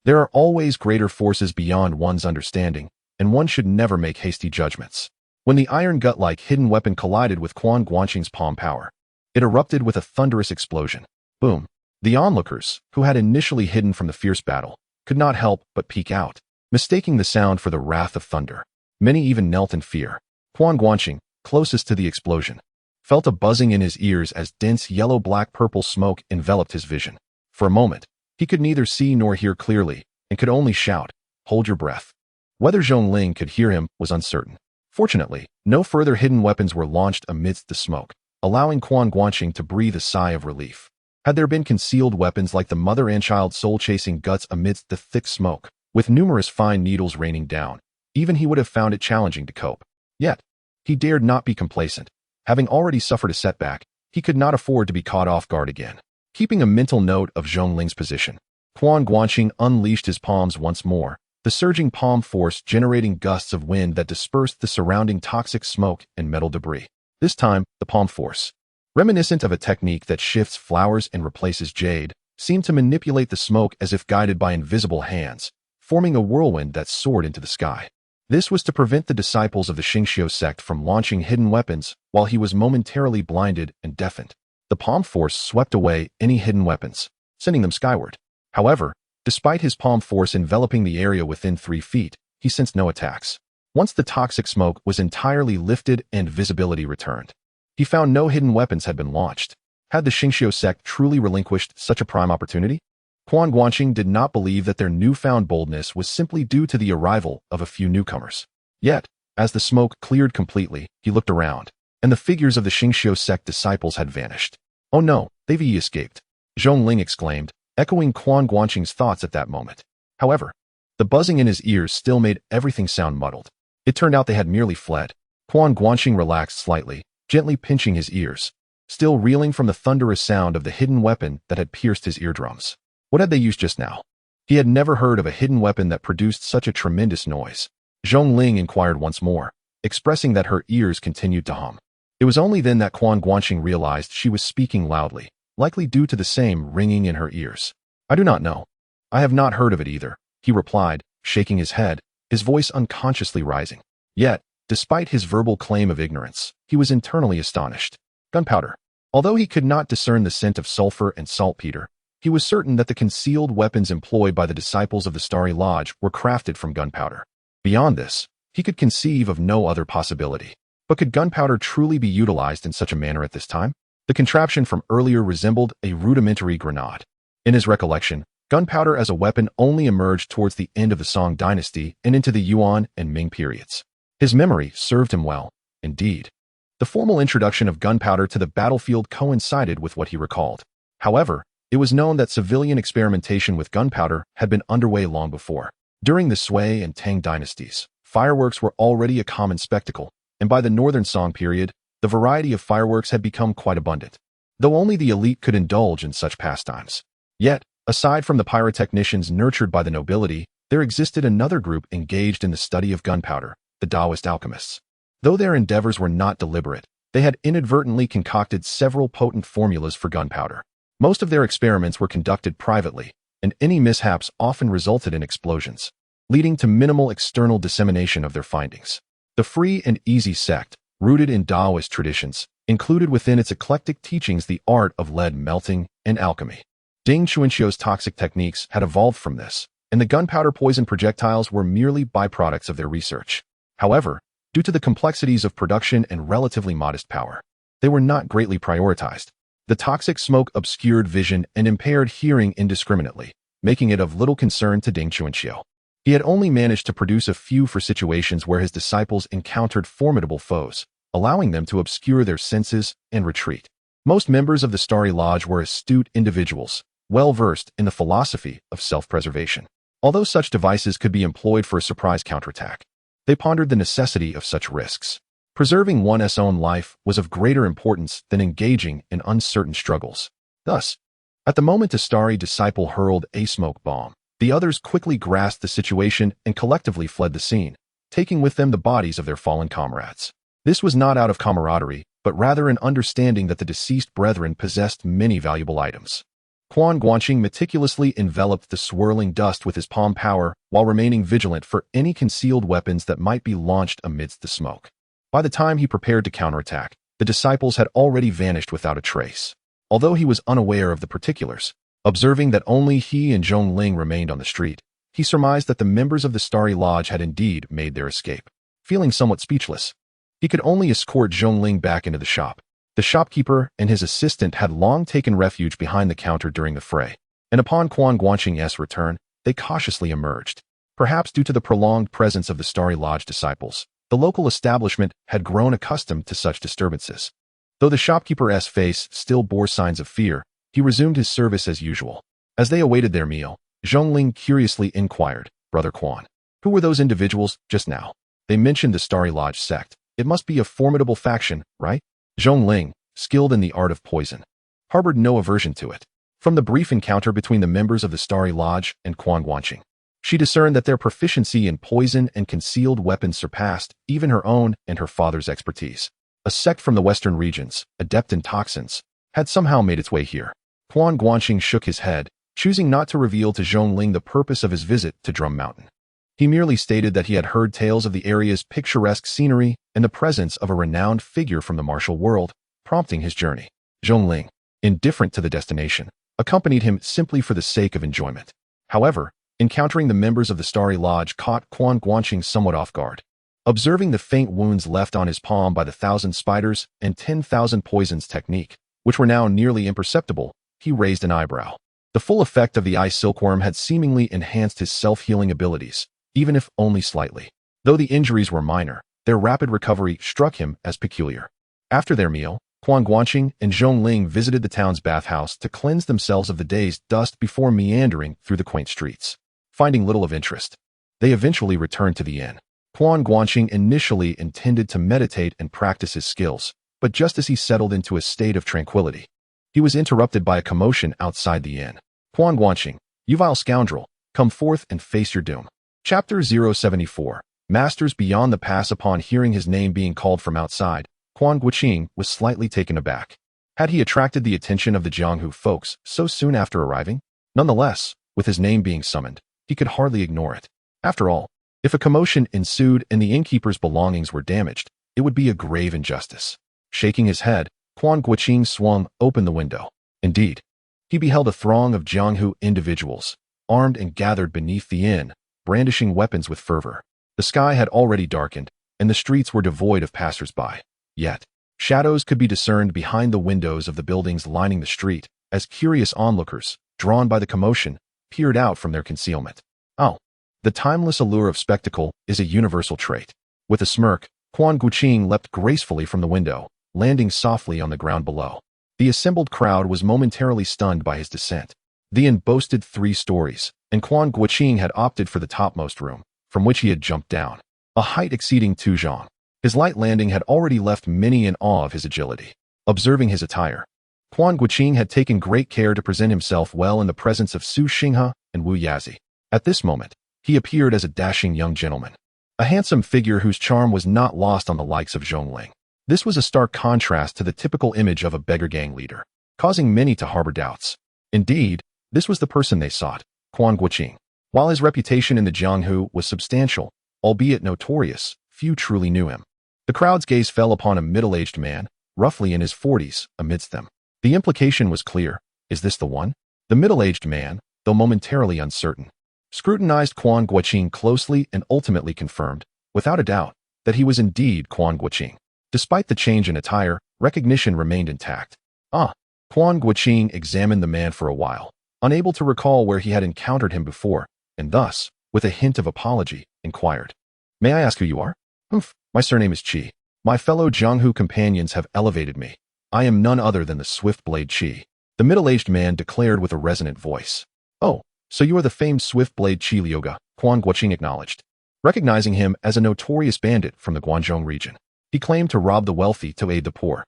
there are always greater forces beyond one's understanding, and one should never make hasty judgments. When the iron gut-like hidden weapon collided with Quan Guanqing's palm power, it erupted with a thunderous explosion. Boom! The onlookers, who had initially hidden from the fierce battle, could not help but peek out, mistaking the sound for the wrath of thunder. Many even knelt in fear. Quan Guanqing, closest to the explosion, felt a buzzing in his ears as dense yellow-black-purple smoke enveloped his vision. For a moment, he could neither see nor hear clearly, and could only shout, "Hold your breath." Whether Zhongling could hear him was uncertain. Fortunately, no further hidden weapons were launched amidst the smoke, allowing Quan Guanqing to breathe a sigh of relief. Had there been concealed weapons like the mother and child soul-chasing guts amidst the thick smoke, with numerous fine needles raining down, even he would have found it challenging to cope. Yet, he dared not be complacent. Having already suffered a setback, he could not afford to be caught off guard again. Keeping a mental note of Zhongling's position, Quan Guanqing unleashed his palms once more, the surging palm force generating gusts of wind that dispersed the surrounding toxic smoke and metal debris. This time, the palm force, reminiscent of a technique that shifts flowers and replaces jade, seemed to manipulate the smoke as if guided by invisible hands, forming a whirlwind that soared into the sky. This was to prevent the disciples of the Xingqiu sect from launching hidden weapons while he was momentarily blinded and deafened. The palm force swept away any hidden weapons, sending them skyward. However, despite his palm force enveloping the area within 3 feet, he sensed no attacks. Once the toxic smoke was entirely lifted and visibility returned, he found no hidden weapons had been launched. Had the Xingqiu sect truly relinquished such a prime opportunity? Quan Guanqing did not believe that their newfound boldness was simply due to the arrival of a few newcomers. Yet, as the smoke cleared completely, he looked around, and the figures of the Xingqiu sect disciples had vanished. "Oh no, they've escaped," Zhongling exclaimed, echoing Quan Guanqing's thoughts at that moment. However, the buzzing in his ears still made everything sound muddled. It turned out they had merely fled. Quan Guanqing relaxed slightly, gently pinching his ears, still reeling from the thunderous sound of the hidden weapon that had pierced his eardrums. What had they used just now? He had never heard of a hidden weapon that produced such a tremendous noise. Zhongling inquired once more, expressing that her ears continued to hum. It was only then that Quan Guanqing realized she was speaking loudly, likely due to the same ringing in her ears. "I do not know. I have not heard of it either," he replied, shaking his head, his voice unconsciously rising. Yet, despite his verbal claim of ignorance, he was internally astonished. Gunpowder. Although he could not discern the scent of sulfur and saltpeter, he was certain that the concealed weapons employed by the disciples of the Starry Lodge were crafted from gunpowder. Beyond this, he could conceive of no other possibility. But could gunpowder truly be utilized in such a manner at this time? The contraption from earlier resembled a rudimentary grenade. In his recollection, gunpowder as a weapon only emerged towards the end of the Song dynasty and into the Yuan and Ming periods. His memory served him well, indeed. The formal introduction of gunpowder to the battlefield coincided with what he recalled. However, it was known that civilian experimentation with gunpowder had been underway long before. During the Sui and Tang dynasties, fireworks were already a common spectacle, and by the Northern Song period, the variety of fireworks had become quite abundant, though only the elite could indulge in such pastimes. Yet, aside from the pyrotechnicians nurtured by the nobility, there existed another group engaged in the study of gunpowder, the Taoist alchemists. Though their endeavors were not deliberate, they had inadvertently concocted several potent formulas for gunpowder. Most of their experiments were conducted privately, and any mishaps often resulted in explosions, leading to minimal external dissemination of their findings. The free and easy sect, rooted in Taoist traditions, included within its eclectic teachings the art of lead melting and alchemy. Ding Xuanqiu's toxic techniques had evolved from this, and the gunpowder poison projectiles were merely byproducts of their research. However, due to the complexities of production and relatively modest power, they were not greatly prioritized. The toxic smoke obscured vision and impaired hearing indiscriminately, making it of little concern to Ding Xuanqiu. He had only managed to produce a few for situations where his disciples encountered formidable foes, allowing them to obscure their senses and retreat. Most members of the Starry Lodge were astute individuals, well-versed in the philosophy of self-preservation. Although such devices could be employed for a surprise counterattack, they pondered the necessity of such risks. Preserving one's own life was of greater importance than engaging in uncertain struggles. Thus, at the moment a starry disciple hurled a smoke bomb, the others quickly grasped the situation and collectively fled the scene, taking with them the bodies of their fallen comrades. This was not out of camaraderie, but rather an understanding that the deceased brethren possessed many valuable items. Quan Guanqing meticulously enveloped the swirling dust with his palm power while remaining vigilant for any concealed weapons that might be launched amidst the smoke. By the time he prepared to counterattack, the disciples had already vanished without a trace. Although he was unaware of the particulars, observing that only he and Zhongling remained on the street, he surmised that the members of the Starry Lodge had indeed made their escape. Feeling somewhat speechless, he could only escort Zhongling back into the shop. The shopkeeper and his assistant had long taken refuge behind the counter during the fray, and upon Quan Guanqing's return, they cautiously emerged. Perhaps due to the prolonged presence of the Starry Lodge disciples, the local establishment had grown accustomed to such disturbances. Though the shopkeeper's face still bore signs of fear, he resumed his service as usual. As they awaited their meal, Zhongling curiously inquired, "Brother Quan, who were those individuals just now? They mentioned the Starry Lodge sect. It must be a formidable faction, right?" Zhongling, skilled in the art of poison, harbored no aversion to it. From the brief encounter between the members of the Starry Lodge and Quan Guanqing, she discerned that their proficiency in poison and concealed weapons surpassed even her own and her father's expertise. A sect from the western regions, adept in toxins, had somehow made its way here. Quan Guanqing shook his head, choosing not to reveal to Zhongling the purpose of his visit to Drum Mountain. He merely stated that he had heard tales of the area's picturesque scenery and the presence of a renowned figure from the martial world, prompting his journey. Zhongling, indifferent to the destination, accompanied him simply for the sake of enjoyment. However, encountering the members of the Starry Lodge caught Quan Guanqing somewhat off guard. Observing the faint wounds left on his palm by the 1,000 spiders and 10,000 poisons technique, which were now nearly imperceptible, he raised an eyebrow. The full effect of the eye silkworm had seemingly enhanced his self-healing abilities, even if only slightly. Though the injuries were minor, their rapid recovery struck him as peculiar. After their meal, Quan Guanqing and Zhongling visited the town's bathhouse to cleanse themselves of the day's dust before meandering through the quaint streets. Finding little of interest, they eventually returned to the inn. Quan Guanqing initially intended to meditate and practice his skills, but just as he settled into a state of tranquility, he was interrupted by a commotion outside the inn. "Quan Guanqing, you vile scoundrel, come forth and face your doom." Chapter 074. Masters Beyond the Pass. Upon hearing his name being called from outside, Quan Guanqing was slightly taken aback. Had he attracted the attention of the Jianghu folks so soon after arriving? Nonetheless, with his name being summoned, he could hardly ignore it. After all, if a commotion ensued and the innkeeper's belongings were damaged, it would be a grave injustice. Shaking his head, Quan Guanqing swung open the window. Indeed, he beheld a throng of Jianghu individuals, armed and gathered beneath the inn, brandishing weapons with fervor. The sky had already darkened, and the streets were devoid of passers-by. Yet, shadows could be discerned behind the windows of the buildings lining the street, as curious onlookers, drawn by the commotion, peered out from their concealment. Oh, the timeless allure of spectacle is a universal trait. With a smirk, Quan Guanqing leapt gracefully from the window, landing softly on the ground below. The assembled crowd was momentarily stunned by his descent. The inn boasted 3 stories, and Quan Guanqing had opted for the topmost room, from which he had jumped down, a height exceeding 2 zhang. His light landing had already left many in awe of his agility. Observing his attire, Quan Guanqing had taken great care to present himself well in the presence of Su Xinghe and Wu Yazi. At this moment, he appeared as a dashing young gentleman, a handsome figure whose charm was not lost on the likes of Zhongling. This was a stark contrast to the typical image of a beggar gang leader, causing many to harbor doubts. Indeed, this was the person they sought, Quan Guanqing. While his reputation in the Jianghu was substantial, albeit notorious, few truly knew him. The crowd's gaze fell upon a middle-aged man, roughly in his 40s, amidst them. The implication was clear. Is this the one? The middle-aged man, though momentarily uncertain, scrutinized Quan Guanqing closely and ultimately confirmed, without a doubt, that he was indeed Quan Guanqing. Despite the change in attire, recognition remained intact. Quan Guanqing examined the man for a while, unable to recall where he had encountered him before, and thus, with a hint of apology, inquired, "May I ask who you are?" My surname is Qi. My fellow Jianghu companions have elevated me. I am none other than the Swift-Blade Qi," the middle-aged man declared with a resonant voice. "Oh, so you are the famed Swift-Blade Qi Liuge," Quan Guanqing acknowledged, recognizing him as a notorious bandit from the Guangzhou region. He claimed to rob the wealthy to aid the poor.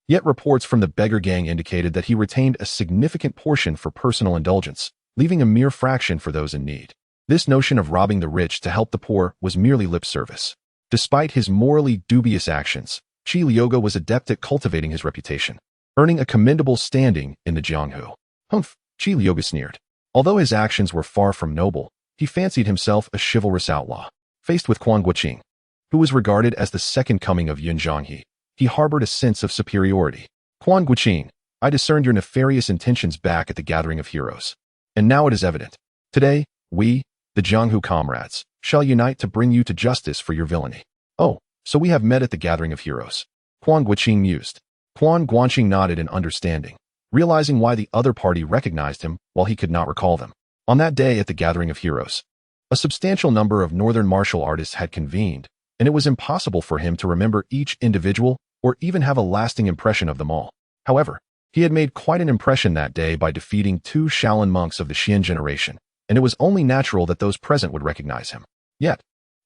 Yet reports from the beggar gang indicated that he retained a significant portion for personal indulgence, leaving a mere fraction for those in need. This notion of robbing the rich to help the poor was merely lip service. Despite his morally dubious actions, Qi Liuge was adept at cultivating his reputation, earning a commendable standing in the Jianghu. Humph, Qi Liuge sneered. Although his actions were far from noble, he fancied himself a chivalrous outlaw. Faced with Quan Guanqing, who was regarded as the second coming of Yun Zhanghe, he harbored a sense of superiority. Quan Guanqing, I discerned your nefarious intentions back at the Gathering of Heroes. And now it is evident. Today, we, the Jianghu comrades, shall unite to bring you to justice for your villainy. Oh, so we have met at the Gathering of Heroes. Quan Guanqing mused. Quan Guanqing nodded in understanding, realizing why the other party recognized him while he could not recall them. On that day at the Gathering of Heroes, a substantial number of northern martial artists had convened, and it was impossible for him to remember each individual or even have a lasting impression of them all. However, he had made quite an impression that day by defeating 2 Shaolin monks of the Xian generation, and it was only natural that those present would recognize him. Yet,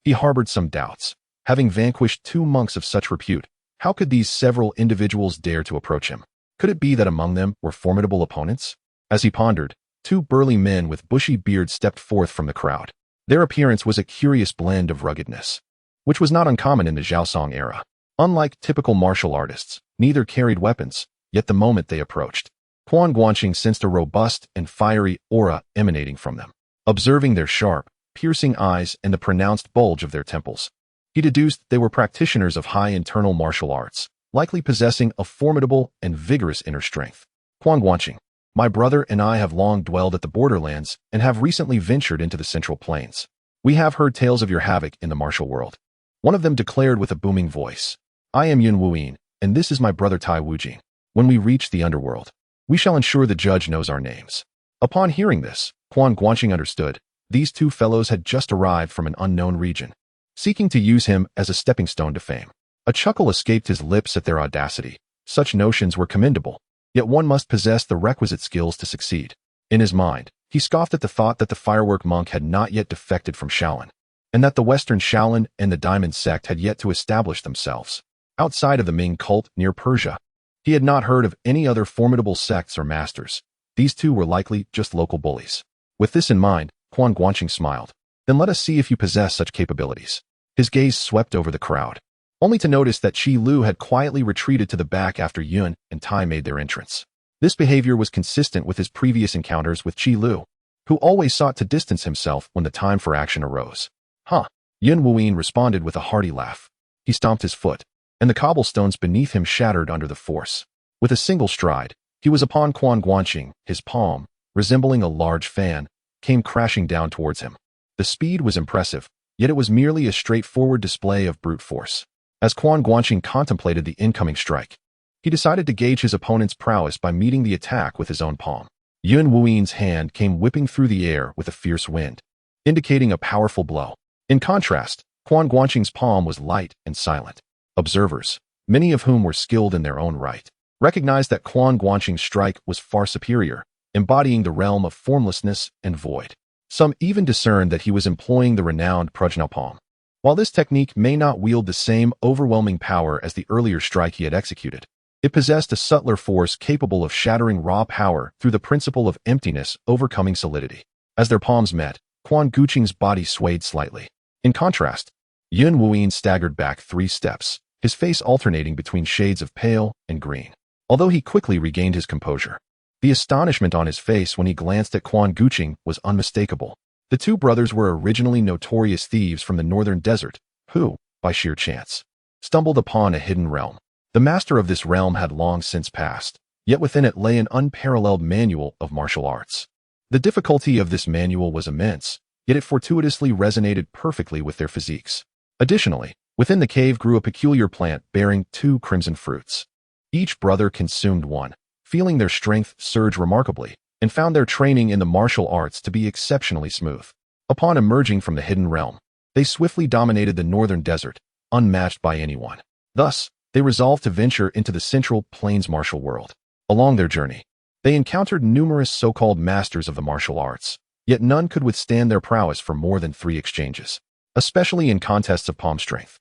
he harbored some doubts. Having vanquished 2 monks of such repute, how could these several individuals dare to approach him? Could it be that among them were formidable opponents? As he pondered, 2 burly men with bushy beards stepped forth from the crowd. Their appearance was a curious blend of ruggedness, which was not uncommon in the Zhaosong era. Unlike typical martial artists, neither carried weapons, yet the moment they approached, Quan Guanqing sensed a robust and fiery aura emanating from them. Observing their sharp, piercing eyes and the pronounced bulge of their temples, he deduced they were practitioners of high internal martial arts, likely possessing a formidable and vigorous inner strength. Quan Guanqing, my brother and I have long dwelled at the borderlands and have recently ventured into the Central Plains. We have heard tales of your havoc in the martial world. One of them declared with a booming voice, I am Yun Wuyin, and this is my brother Tai Wujing. When we reach the underworld, we shall ensure the judge knows our names. Upon hearing this, Quan Guanqing understood. These 2 fellows had just arrived from an unknown region, seeking to use him as a stepping stone to fame. A chuckle escaped his lips at their audacity. Such notions were commendable, yet one must possess the requisite skills to succeed. In his mind, he scoffed at the thought that the firework monk had not yet defected from Shaolin, and that the Western Shaolin and the Diamond sect had yet to establish themselves. Outside of the Ming cult near Persia, he had not heard of any other formidable sects or masters. These 2 were likely just local bullies. With this in mind, Quan Guanqing smiled. Then let us see if you possess such capabilities. His gaze swept over the crowd, only to notice that Qi Lu had quietly retreated to the back after Yun and Tai made their entrance. This behavior was consistent with his previous encounters with Qi Lu, who always sought to distance himself when the time for action arose. Huh. Yun Wuyin responded with a hearty laugh. He stomped his foot, and the cobblestones beneath him shattered under the force. With a single stride, he was upon Quan Guanqing. His palm, resembling a large fan, came crashing down towards him. The speed was impressive, yet it was merely a straightforward display of brute force. As Quan Guanqing contemplated the incoming strike, he decided to gauge his opponent's prowess by meeting the attack with his own palm. Yun Wuyin's hand came whipping through the air with a fierce wind, indicating a powerful blow. In contrast, Quan Guanqing's palm was light and silent. Observers, many of whom were skilled in their own right, recognized that Quan Guanqing's strike was far superior, embodying the realm of formlessness and void. Some even discerned that he was employing the renowned Prajna palm. While this technique may not wield the same overwhelming power as the earlier strike he had executed, it possessed a subtler force capable of shattering raw power through the principle of emptiness overcoming solidity. As their palms met, Quan Guanqing's body swayed slightly. In contrast, Yun Wuyin staggered back 3 steps, his face alternating between shades of pale and green. Although he quickly regained his composure, the astonishment on his face when he glanced at Quan Guanqing was unmistakable. The 2 brothers were originally notorious thieves from the northern desert, who, by sheer chance, stumbled upon a hidden realm. The master of this realm had long since passed, yet within it lay an unparalleled manual of martial arts. The difficulty of this manual was immense, yet it fortuitously resonated perfectly with their physiques. Additionally, within the cave grew a peculiar plant bearing 2 crimson fruits. Each brother consumed one, feeling their strength surge remarkably, and found their training in the martial arts to be exceptionally smooth. Upon emerging from the hidden realm, they swiftly dominated the northern desert, unmatched by anyone. Thus, they resolved to venture into the Central Plains martial world. Along their journey, they encountered numerous so-called masters of the martial arts, yet none could withstand their prowess for more than 3 exchanges, especially in contests of palm strength.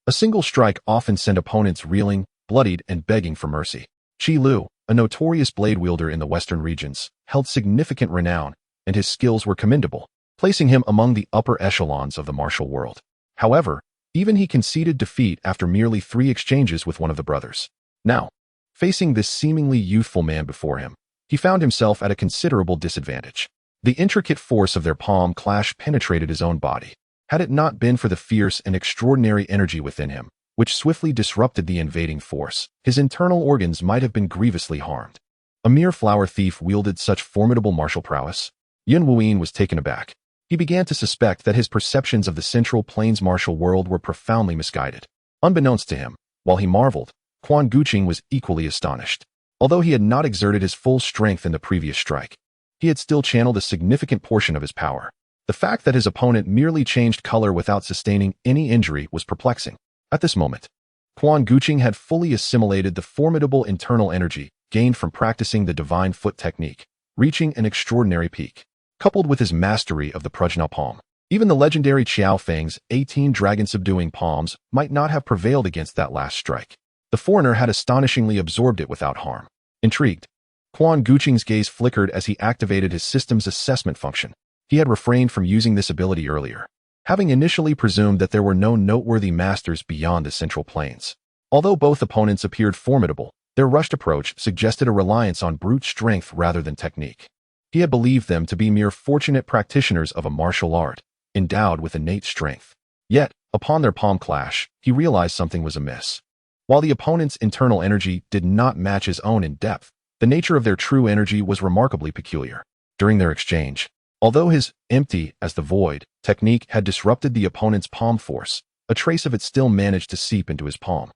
A single strike often sent opponents reeling, bloodied, and begging for mercy. Qi Lu, a notorious blade wielder in the western regions, held significant renown, and his skills were commendable, placing him among the upper echelons of the martial world. However, even he conceded defeat after merely 3 exchanges with one of the brothers. Now, facing this seemingly youthful man before him, he found himself at a considerable disadvantage. The intricate force of their palm clash penetrated his own body. Had it not been for the fierce and extraordinary energy within him, which swiftly disrupted the invading force, his internal organs might have been grievously harmed. A mere flower thief wielded such formidable martial prowess? Yun Wuyin was taken aback. He began to suspect that his perceptions of the Central Plains martial world were profoundly misguided. Unbeknownst to him, while he marveled, Quan Guanqing was equally astonished. Although he had not exerted his full strength in the previous strike, he had still channeled a significant portion of his power. The fact that his opponent merely changed color without sustaining any injury was perplexing. At this moment, Quan Guanqing had fully assimilated the formidable internal energy gained from practicing the divine foot technique, reaching an extraordinary peak. Coupled with his mastery of the Prajna palm, even the legendary Qiao Feng's 18 Dragon Subduing Palms might not have prevailed against that last strike. The foreigner had astonishingly absorbed it without harm. Intrigued, Quan Guanqing's gaze flickered as he activated his system's assessment function. He had refrained from using this ability earlier, having initially presumed that there were no noteworthy masters beyond the Central Plains. Although both opponents appeared formidable, their rushed approach suggested a reliance on brute strength rather than technique. He had believed them to be mere fortunate practitioners of a martial art, endowed with innate strength. Yet, upon their palm clash, he realized something was amiss. While the opponent's internal energy did not match his own in depth, the nature of their true energy was remarkably peculiar. During their exchange, although his empty as the void technique had disrupted the opponent's palm force, a trace of it still managed to seep into his palm.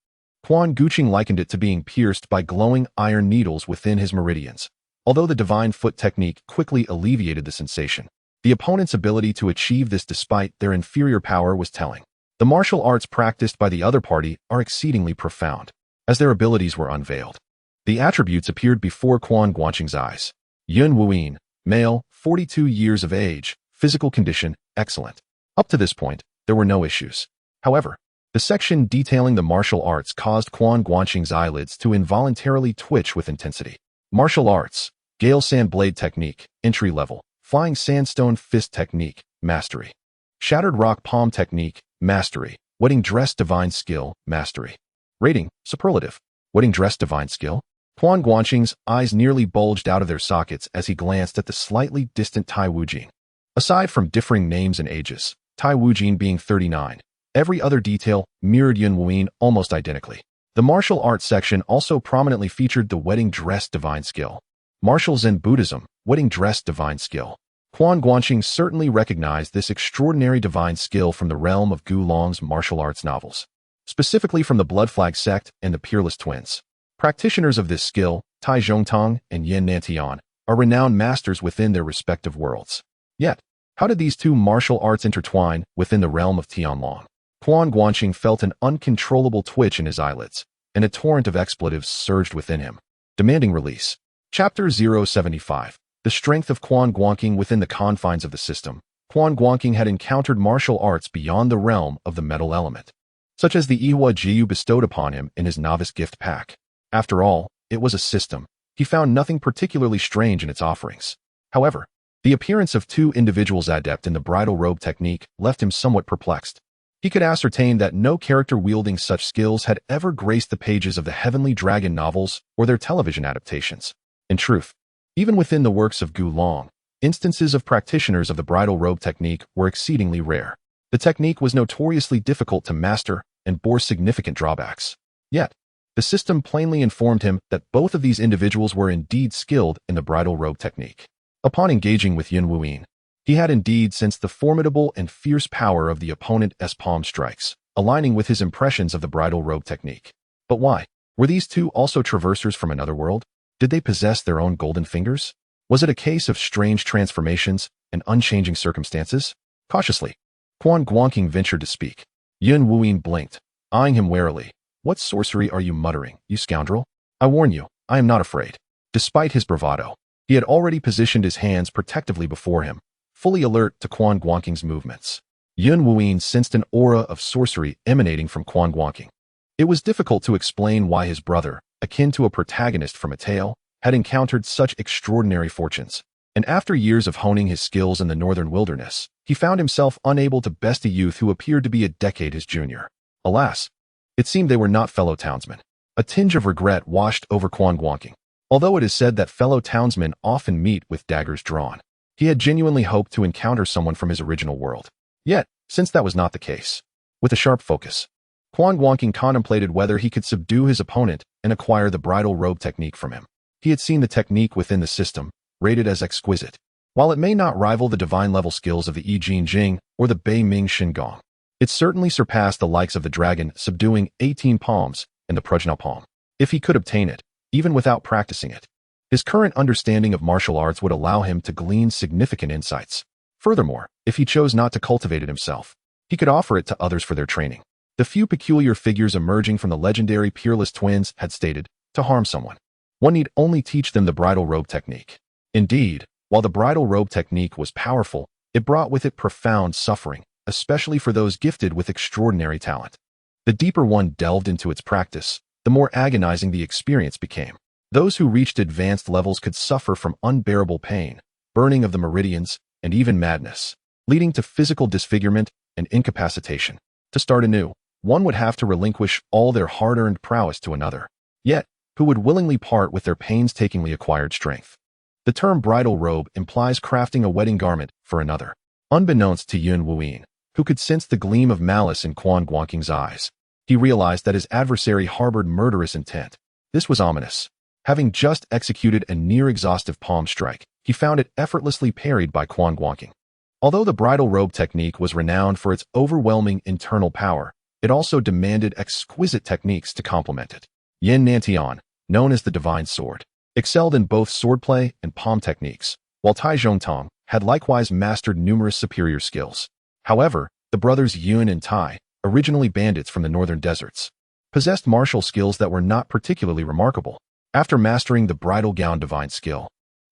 Quan Guanqing likened it to being pierced by glowing iron needles within his meridians. Although the divine foot technique quickly alleviated the sensation, the opponent's ability to achieve this despite their inferior power was telling. The martial arts practiced by the other party are exceedingly profound. As their abilities were unveiled, the attributes appeared before Quan Guanqing's eyes. Yun Wuyin, male, 42 years of age, physical condition, excellent. Up to this point, there were no issues. However, the section detailing the martial arts caused Quan Guanqing's eyelids to involuntarily twitch with intensity. Martial arts, Gale Sand Blade Technique, Entry Level, Flying Sandstone Fist Technique, Mastery. Shattered Rock Palm Technique, Mastery. Wedding Dress Divine Skill, Mastery. Rating, Superlative. Wedding Dress Divine Skill. Quan Guanqing's eyes nearly bulged out of their sockets as he glanced at the slightly distant Tai Wujing. Aside from differing names and ages, Tai Wujing being 39, every other detail mirrored Yun Wuyin almost identically. The martial arts section also prominently featured the Wedding Dress Divine Skill. Martial Zen Buddhism, Wedding Dress Divine Skill. Quan Guanqing certainly recognized this extraordinary divine skill from the realm of Gu Long's martial arts novels, specifically from the Blood Flag sect and the Peerless Twins. Practitioners of this skill, Tai Zhongtong and Yin Nantian, are renowned masters within their respective worlds. Yet, how did these two martial arts intertwine within the realm of Tianlong? Quan Guanqing felt an uncontrollable twitch in his eyelids, and a torrent of expletives surged within him, demanding release. Chapter 075. The Strength of Quan Guanqing within the confines of the system. Quan Guanqing had encountered martial arts beyond the realm of the metal element, such as the Ihua Jiu bestowed upon him in his novice gift pack. After all, it was a system. He found nothing particularly strange in its offerings. However, the appearance of two individuals adept in the bridal robe technique left him somewhat perplexed. He could ascertain that no character wielding such skills had ever graced the pages of the Heavenly Dragon novels or their television adaptations. In truth, even within the works of Gu Long, instances of practitioners of the bridal robe technique were exceedingly rare. The technique was notoriously difficult to master and bore significant drawbacks. Yet, the system plainly informed him that both of these individuals were indeed skilled in the bridal robe technique. Upon engaging with Yun Wuyin, he had indeed sensed the formidable and fierce power of the opponent's palm strikes, aligning with his impressions of the bridal robe technique. But why? Were these two also traversers from another world? Did they possess their own golden fingers? Was it a case of strange transformations and unchanging circumstances? Cautiously, Quan Guanqing ventured to speak. Yun Wuyin blinked, eyeing him warily. What sorcery are you muttering, you scoundrel? I warn you, I am not afraid. Despite his bravado, he had already positioned his hands protectively before him, fully alert to Quan Guanqing's movements. Yun Wuyin sensed an aura of sorcery emanating from Quan Guanqing. It was difficult to explain why his brother, akin to a protagonist from a tale, had encountered such extraordinary fortunes. And after years of honing his skills in the northern wilderness, he found himself unable to best a youth who appeared to be a decade his junior. Alas, it seemed they were not fellow townsmen. A tinge of regret washed over Quan Guanqing. Although it is said that fellow townsmen often meet with daggers drawn, he had genuinely hoped to encounter someone from his original world. Yet, since that was not the case, with a sharp focus, Quan Guanqing contemplated whether he could subdue his opponent and acquire the bridal robe technique from him. He had seen the technique within the system, rated as exquisite. While it may not rival the divine-level skills of the Yi Jin Jing or the Bei Ming Shin Gong, it certainly surpassed the likes of the Dragon Subduing 18 Palms and the Protagonist Palm. If he could obtain it, even without practicing it, his current understanding of martial arts would allow him to glean significant insights. Furthermore, if he chose not to cultivate it himself, he could offer it to others for their training. The few peculiar figures emerging from the legendary Peerless Twins had stated, to harm someone, one need only teach them the bridal robe technique. Indeed, while the bridal robe technique was powerful, it brought with it profound suffering, especially for those gifted with extraordinary talent. The deeper one delved into its practice, the more agonizing the experience became. Those who reached advanced levels could suffer from unbearable pain, burning of the meridians, and even madness, leading to physical disfigurement and incapacitation. To start anew, one would have to relinquish all their hard-earned prowess to another, yet who would willingly part with their painstakingly acquired strength. The term bridal robe implies crafting a wedding garment for another. Unbeknownst to Yun Wuyin, who could sense the gleam of malice in Quan Guanqing's eyes, he realized that his adversary harbored murderous intent. This was ominous. Having just executed a near-exhaustive palm strike, he found it effortlessly parried by Quan Guanqing. Although the bridal robe technique was renowned for its overwhelming internal power, it also demanded exquisite techniques to complement it. Yin Nantian, known as the Divine Sword, excelled in both swordplay and palm techniques, while Tai Zhongtong had likewise mastered numerous superior skills. However, the brothers Yun and Tai, originally bandits from the northern deserts, possessed martial skills that were not particularly remarkable. After mastering the bridal gown divine skill,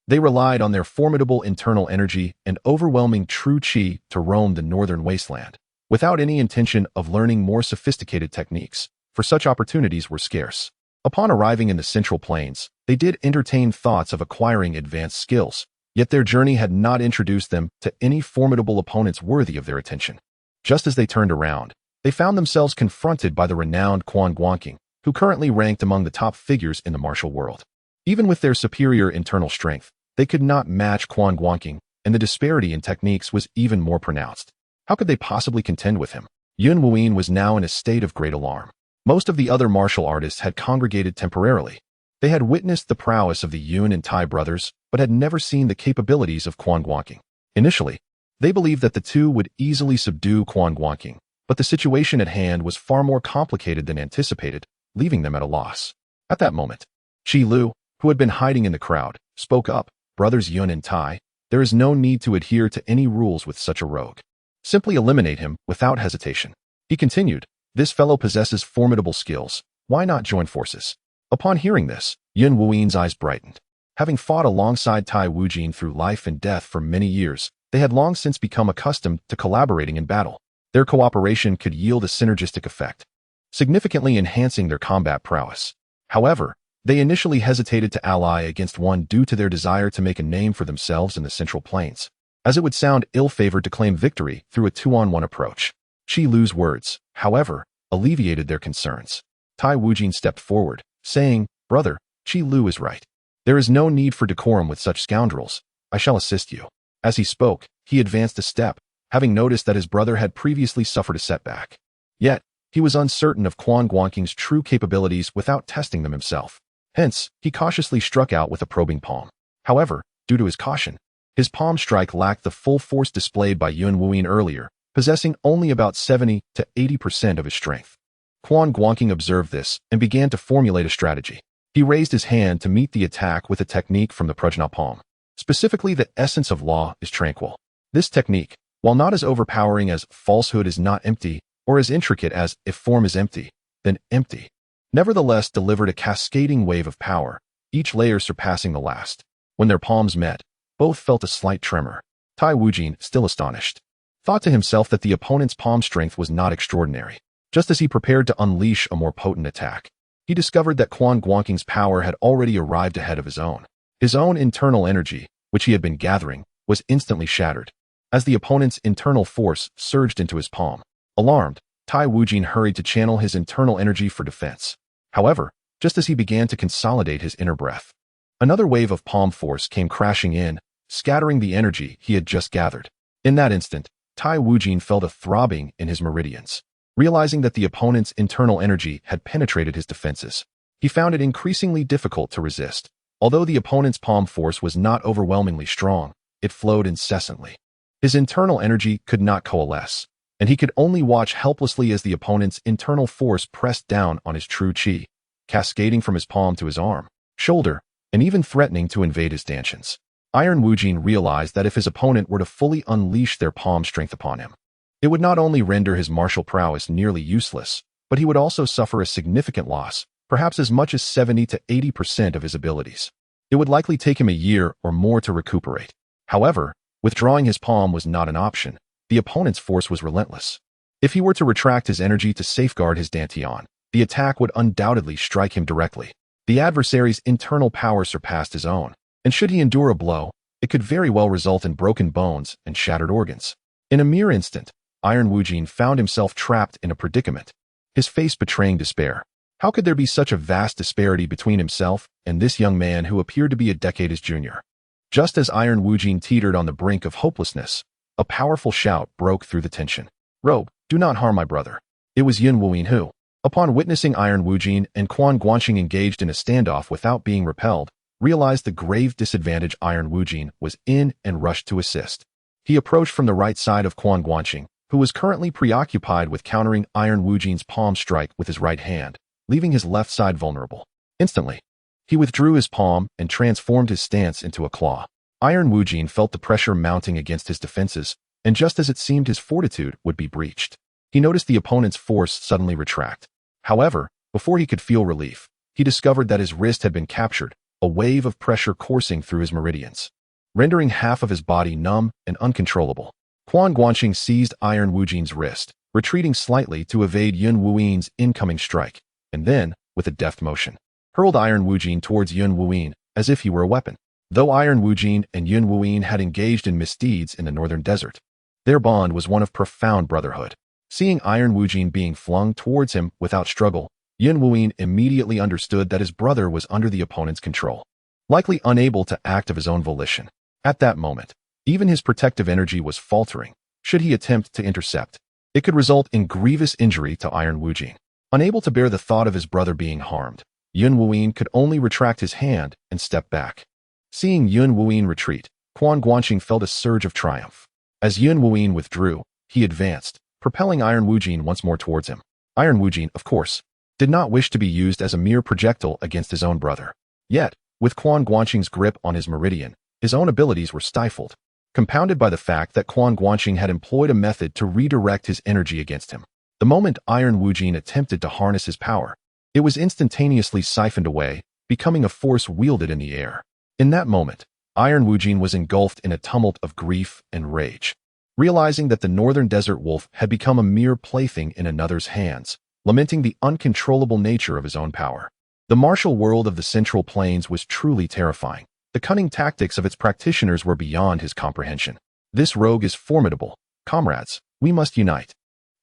they relied on their formidable internal energy and overwhelming true qi to roam the northern wasteland, without any intention of learning more sophisticated techniques, for such opportunities were scarce. Upon arriving in the Central Plains, they did entertain thoughts of acquiring advanced skills, yet their journey had not introduced them to any formidable opponents worthy of their attention. Just as they turned around, they found themselves confronted by the renowned Quan Guanqing, who currently ranked among the top figures in the martial world. Even with their superior internal strength, they could not match Quan Guanqing, and the disparity in techniques was even more pronounced. How could they possibly contend with him? Yun Wuyin was now in a state of great alarm. Most of the other martial artists had congregated temporarily. They had witnessed the prowess of the Yun and Tai brothers, but had never seen the capabilities of Quan Guanqing. Initially, they believed that the two would easily subdue Quan Guanqing, but the situation at hand was far more complicated than anticipated, leaving them at a loss. At that moment, Qi Lu, who had been hiding in the crowd, spoke up. Brothers Yun and Tai, there is no need to adhere to any rules with such a rogue. Simply eliminate him without hesitation. He continued, this fellow possesses formidable skills. Why not join forces? Upon hearing this, Yun Wuyin's eyes brightened. Having fought alongside Tai Wujin through life and death for many years, they had long since become accustomed to collaborating in battle. Their cooperation could yield a synergistic effect, significantly enhancing their combat prowess. However, they initially hesitated to ally against one due to their desire to make a name for themselves in the Central Plains, as it would sound ill-favored to claim victory through a two-on-one approach. Qi Lu's words, however, alleviated their concerns. Tai Wujin stepped forward, saying, Brother, Qi Lu is right. There is no need for decorum with such scoundrels. I shall assist you. As he spoke, he advanced a step, having noticed that his brother had previously suffered a setback. Yet, he was uncertain of Quan Guanqing's true capabilities without testing them himself. Hence, he cautiously struck out with a probing palm. However, due to his caution, his palm strike lacked the full force displayed by Yun Wuyin earlier, possessing only about 70 to 80% of his strength. Quan Guanqing observed this and began to formulate a strategy. He raised his hand to meet the attack with a technique from the Protagonist Palm. Specifically, the essence of law is tranquil. This technique, while not as overpowering as falsehood is not empty, or as intricate as if form is empty, then empty, nevertheless delivered a cascading wave of power, each layer surpassing the last. When their palms met, both felt a slight tremor. Tai Wujin, still astonished, thought to himself that the opponent's palm strength was not extraordinary. Just as he prepared to unleash a more potent attack, he discovered that Quan Guanqing's power had already arrived ahead of his own. His own internal energy, which he had been gathering, was instantly shattered, as the opponent's internal force surged into his palm. Alarmed, Tai Wujin hurried to channel his internal energy for defense. However, just as he began to consolidate his inner breath, another wave of palm force came crashing in, scattering the energy he had just gathered. In that instant, Tai Wujin felt a throbbing in his meridians. Realizing that the opponent's internal energy had penetrated his defenses, he found it increasingly difficult to resist. Although the opponent's palm force was not overwhelmingly strong, it flowed incessantly. His internal energy could not coalesce, and he could only watch helplessly as the opponent's internal force pressed down on his true qi, cascading from his palm to his arm, shoulder, and even threatening to invade his dantians. Iron Wujin realized that if his opponent were to fully unleash their palm strength upon him, it would not only render his martial prowess nearly useless, but he would also suffer a significant loss, perhaps as much as 70 to 80% of his abilities. It would likely take him a year or more to recuperate. However, withdrawing his palm was not an option. The opponent's force was relentless. If he were to retract his energy to safeguard his dantian, the attack would undoubtedly strike him directly. The adversary's internal power surpassed his own, and should he endure a blow, it could very well result in broken bones and shattered organs. In a mere instant, Iron Wujin found himself trapped in a predicament, his face betraying despair. How could there be such a vast disparity between himself and this young man who appeared to be a decade his junior? Just as Iron Wujin teetered on the brink of hopelessness, a powerful shout broke through the tension. "Robe, do not harm my brother." It was Yun Wuyin who, upon witnessing Iron Wujin and Quan Guanqing engaged in a standoff without being repelled, realized the grave disadvantage Iron Wujin was in and rushed to assist. He approached from the right side of Quan Guanqing, who was currently preoccupied with countering Iron Wujin's palm strike with his right hand, leaving his left side vulnerable. Instantly, he withdrew his palm and transformed his stance into a claw. Iron Wujin felt the pressure mounting against his defenses, and just as it seemed his fortitude would be breached, he noticed the opponent's force suddenly retract. However, before he could feel relief, he discovered that his wrist had been captured, a wave of pressure coursing through his meridians, rendering half of his body numb and uncontrollable. Quan Guanqing seized Iron Wujin's wrist, retreating slightly to evade Yun Wuyin's incoming strike, and then, with a deft motion, hurled Iron Wujin towards Yun Wuyin as if he were a weapon. Though Iron Wujin and Yun Wuyin had engaged in misdeeds in the northern desert, their bond was one of profound brotherhood. Seeing Iron Wujin being flung towards him without struggle, Yun Wuyin immediately understood that his brother was under the opponent's control, likely unable to act of his own volition. At that moment, even his protective energy was faltering. Should he attempt to intercept, it could result in grievous injury to Iron Wujin. Unable to bear the thought of his brother being harmed, Yun Wuyin could only retract his hand and step back. Seeing Yun Wuyin retreat, Quan Guanqing felt a surge of triumph. As Yun Wuyin withdrew, he advanced, propelling Iron Wujin once more towards him. Iron Wujin, of course, did not wish to be used as a mere projectile against his own brother. Yet, with Quan Guanqing's grip on his meridian, his own abilities were stifled, compounded by the fact that Quan Guanqing had employed a method to redirect his energy against him. The moment Iron Wujin attempted to harness his power, it was instantaneously siphoned away, becoming a force wielded in the air. In that moment, Iron Wujin was engulfed in a tumult of grief and rage. Realizing that the northern desert wolf had become a mere plaything in another's hands, lamenting the uncontrollable nature of his own power. The martial world of the Central Plains was truly terrifying. The cunning tactics of its practitioners were beyond his comprehension. "This rogue is formidable. Comrades, we must unite."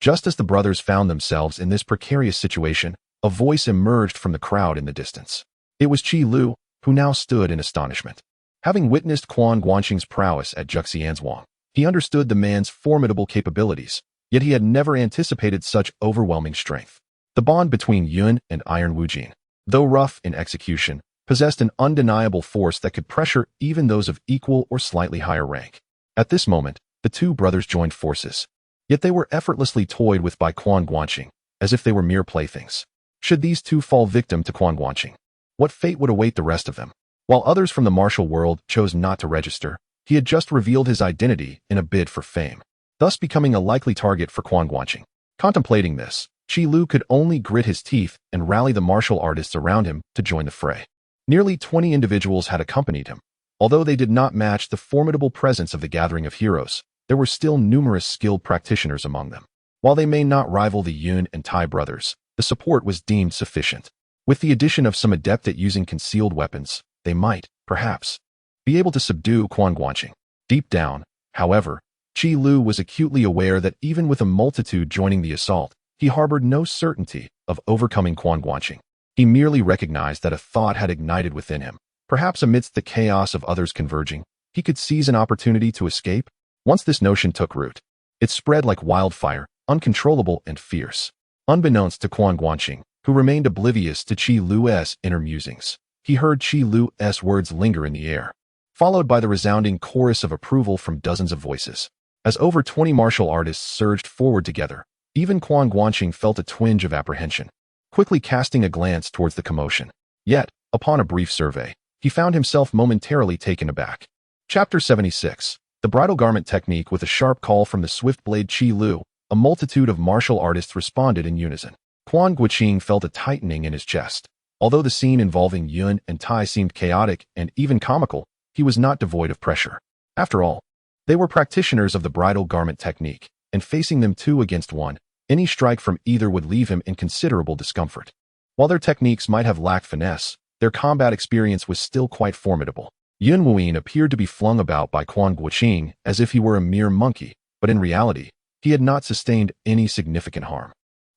Just as the brothers found themselves in this precarious situation, a voice emerged from the crowd in the distance. It was Qi Lu, who now stood in astonishment. Having witnessed Quan Guanqing's prowess at Zhuxianzhuang, he understood the man's formidable capabilities, yet he had never anticipated such overwhelming strength. The bond between Yun and Iron Wujin, though rough in execution, possessed an undeniable force that could pressure even those of equal or slightly higher rank. At this moment, the two brothers joined forces. Yet they were effortlessly toyed with by Quan Guanqing, as if they were mere playthings. Should these two fall victim to Quan Guanqing, what fate would await the rest of them? While others from the martial world chose not to register, he had just revealed his identity in a bid for fame, thus becoming a likely target for Quan Guanqing. Contemplating this, Qi Lu could only grit his teeth and rally the martial artists around him to join the fray. Nearly 20 individuals had accompanied him. Although they did not match the formidable presence of the gathering of heroes, there were still numerous skilled practitioners among them. While they may not rival the Yun and Tai brothers, the support was deemed sufficient. With the addition of some adept at using concealed weapons, they might, perhaps, be able to subdue Quan Guanqing. Deep down, however, Qi Lu was acutely aware that even with a multitude joining the assault, he harbored no certainty of overcoming Quan Guanqing. He merely recognized that a thought had ignited within him. Perhaps amidst the chaos of others converging, he could seize an opportunity to escape. Once this notion took root, it spread like wildfire, uncontrollable and fierce. Unbeknownst to Quan Guanqing, who remained oblivious to Qi Lu's inner musings, he heard Qi Lu's words linger in the air, followed by the resounding chorus of approval from dozens of voices. As over 20 martial artists surged forward together, even Quan Guanqing felt a twinge of apprehension, quickly casting a glance towards the commotion. Yet, upon a brief survey, he found himself momentarily taken aback. Chapter 76. The Bridal Garment Technique. With a sharp call from the swift blade Qi Lu, a multitude of martial artists responded in unison. Quan Guanqing felt a tightening in his chest. Although the scene involving Yun and Tai seemed chaotic and even comical, he was not devoid of pressure. After all, they were practitioners of the bridal garment technique, and facing them 2 against 1, any strike from either would leave him in considerable discomfort. While their techniques might have lacked finesse, their combat experience was still quite formidable. Yun Wuyin appeared to be flung about by Quan Guanqing as if he were a mere monkey, but in reality, he had not sustained any significant harm.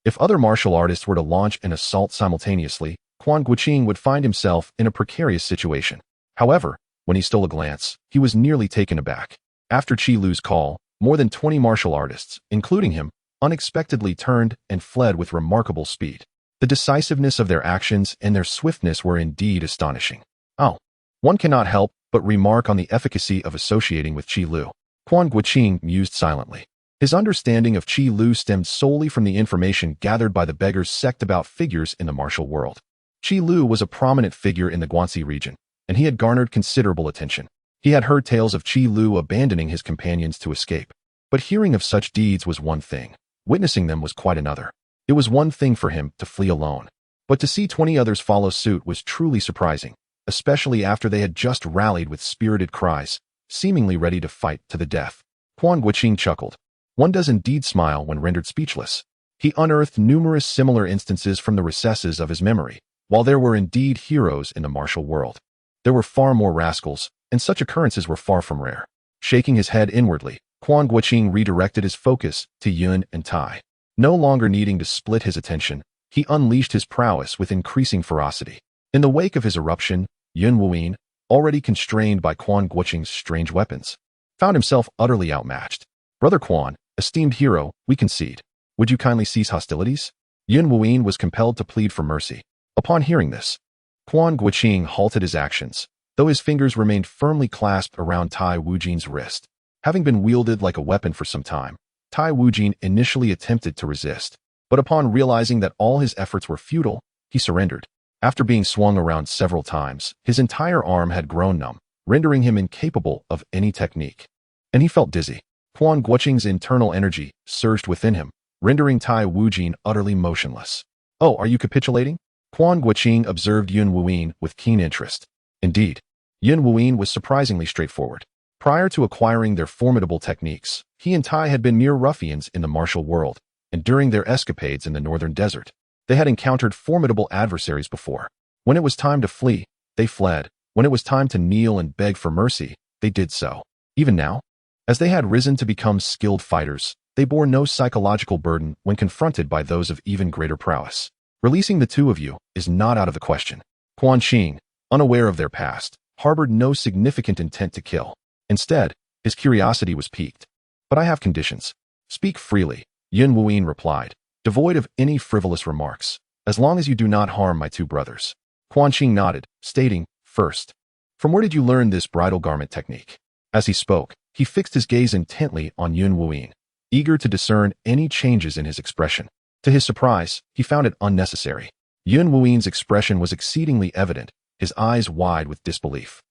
If other martial artists were to launch an assault simultaneously, Quan Guanqing would find himself in a precarious situation. However, when he stole a glance, he was nearly taken aback. After Qi Lu's call, more than 20 martial artists, including him, unexpectedly turned and fled with remarkable speed. The decisiveness of their actions and their swiftness were indeed astonishing. Oh, one cannot help but remark on the efficacy of associating with Qi Lu. Quan Guanqing mused silently. His understanding of Qi Lu stemmed solely from the information gathered by the beggar's sect about figures in the martial world. Qi Lu was a prominent figure in the Guanxi region, and he had garnered considerable attention. He had heard tales of Qi Lu abandoning his companions to escape. But hearing of such deeds was one thing. Witnessing them was quite another. It was one thing for him to flee alone, but to see 20 others follow suit was truly surprising, especially after they had just rallied with spirited cries, seemingly ready to fight to the death. Quan Guanqing chuckled. One does indeed smile when rendered speechless. He unearthed numerous similar instances from the recesses of his memory. While there were indeed heroes in the martial world, there were far more rascals, and such occurrences were far from rare. Shaking his head inwardly, Quan Guanqing redirected his focus to Yun and Tai. No longer needing to split his attention, he unleashed his prowess with increasing ferocity. In the wake of his eruption, Yun Wuyin, already constrained by Quan Guanqing's strange weapons, found himself utterly outmatched. Brother Quan, esteemed hero, we concede. Would you kindly cease hostilities? Yun Wuyin was compelled to plead for mercy. Upon hearing this, Quan Guanqing halted his actions, though his fingers remained firmly clasped around Tai Wujin's wrist. Having been wielded like a weapon for some time, Tai Wujin initially attempted to resist, but upon realizing that all his efforts were futile, he surrendered. After being swung around several times, his entire arm had grown numb, rendering him incapable of any technique. And he felt dizzy. Quan Guanqing's internal energy surged within him, rendering Tai Wujin utterly motionless. Oh, are you capitulating? Quan Guanqing observed Yun Wuyin with keen interest. Indeed, Yun Wuyin was surprisingly straightforward. Prior to acquiring their formidable techniques, he and Tai had been mere ruffians in the martial world, and during their escapades in the northern desert, they had encountered formidable adversaries before. When it was time to flee, they fled. When it was time to kneel and beg for mercy, they did so. Even now, as they had risen to become skilled fighters, they bore no psychological burden when confronted by those of even greater prowess. Releasing the 2 of you is not out of the question. Quan Guanqing, unaware of their past, harbored no significant intent to kill. Instead, his curiosity was piqued. But I have conditions. Speak freely, Yun Wuyin replied, devoid of any frivolous remarks, as long as you do not harm my 2 brothers. Quan Guanqing nodded, stating, first, from where did you learn this bridal garment technique? As he spoke, he fixed his gaze intently on Yun Wuyin, eager to discern any changes in his expression. To his surprise, he found it unnecessary. Yun Wuyin's expression was exceedingly evident, his eyes wide with disbelief.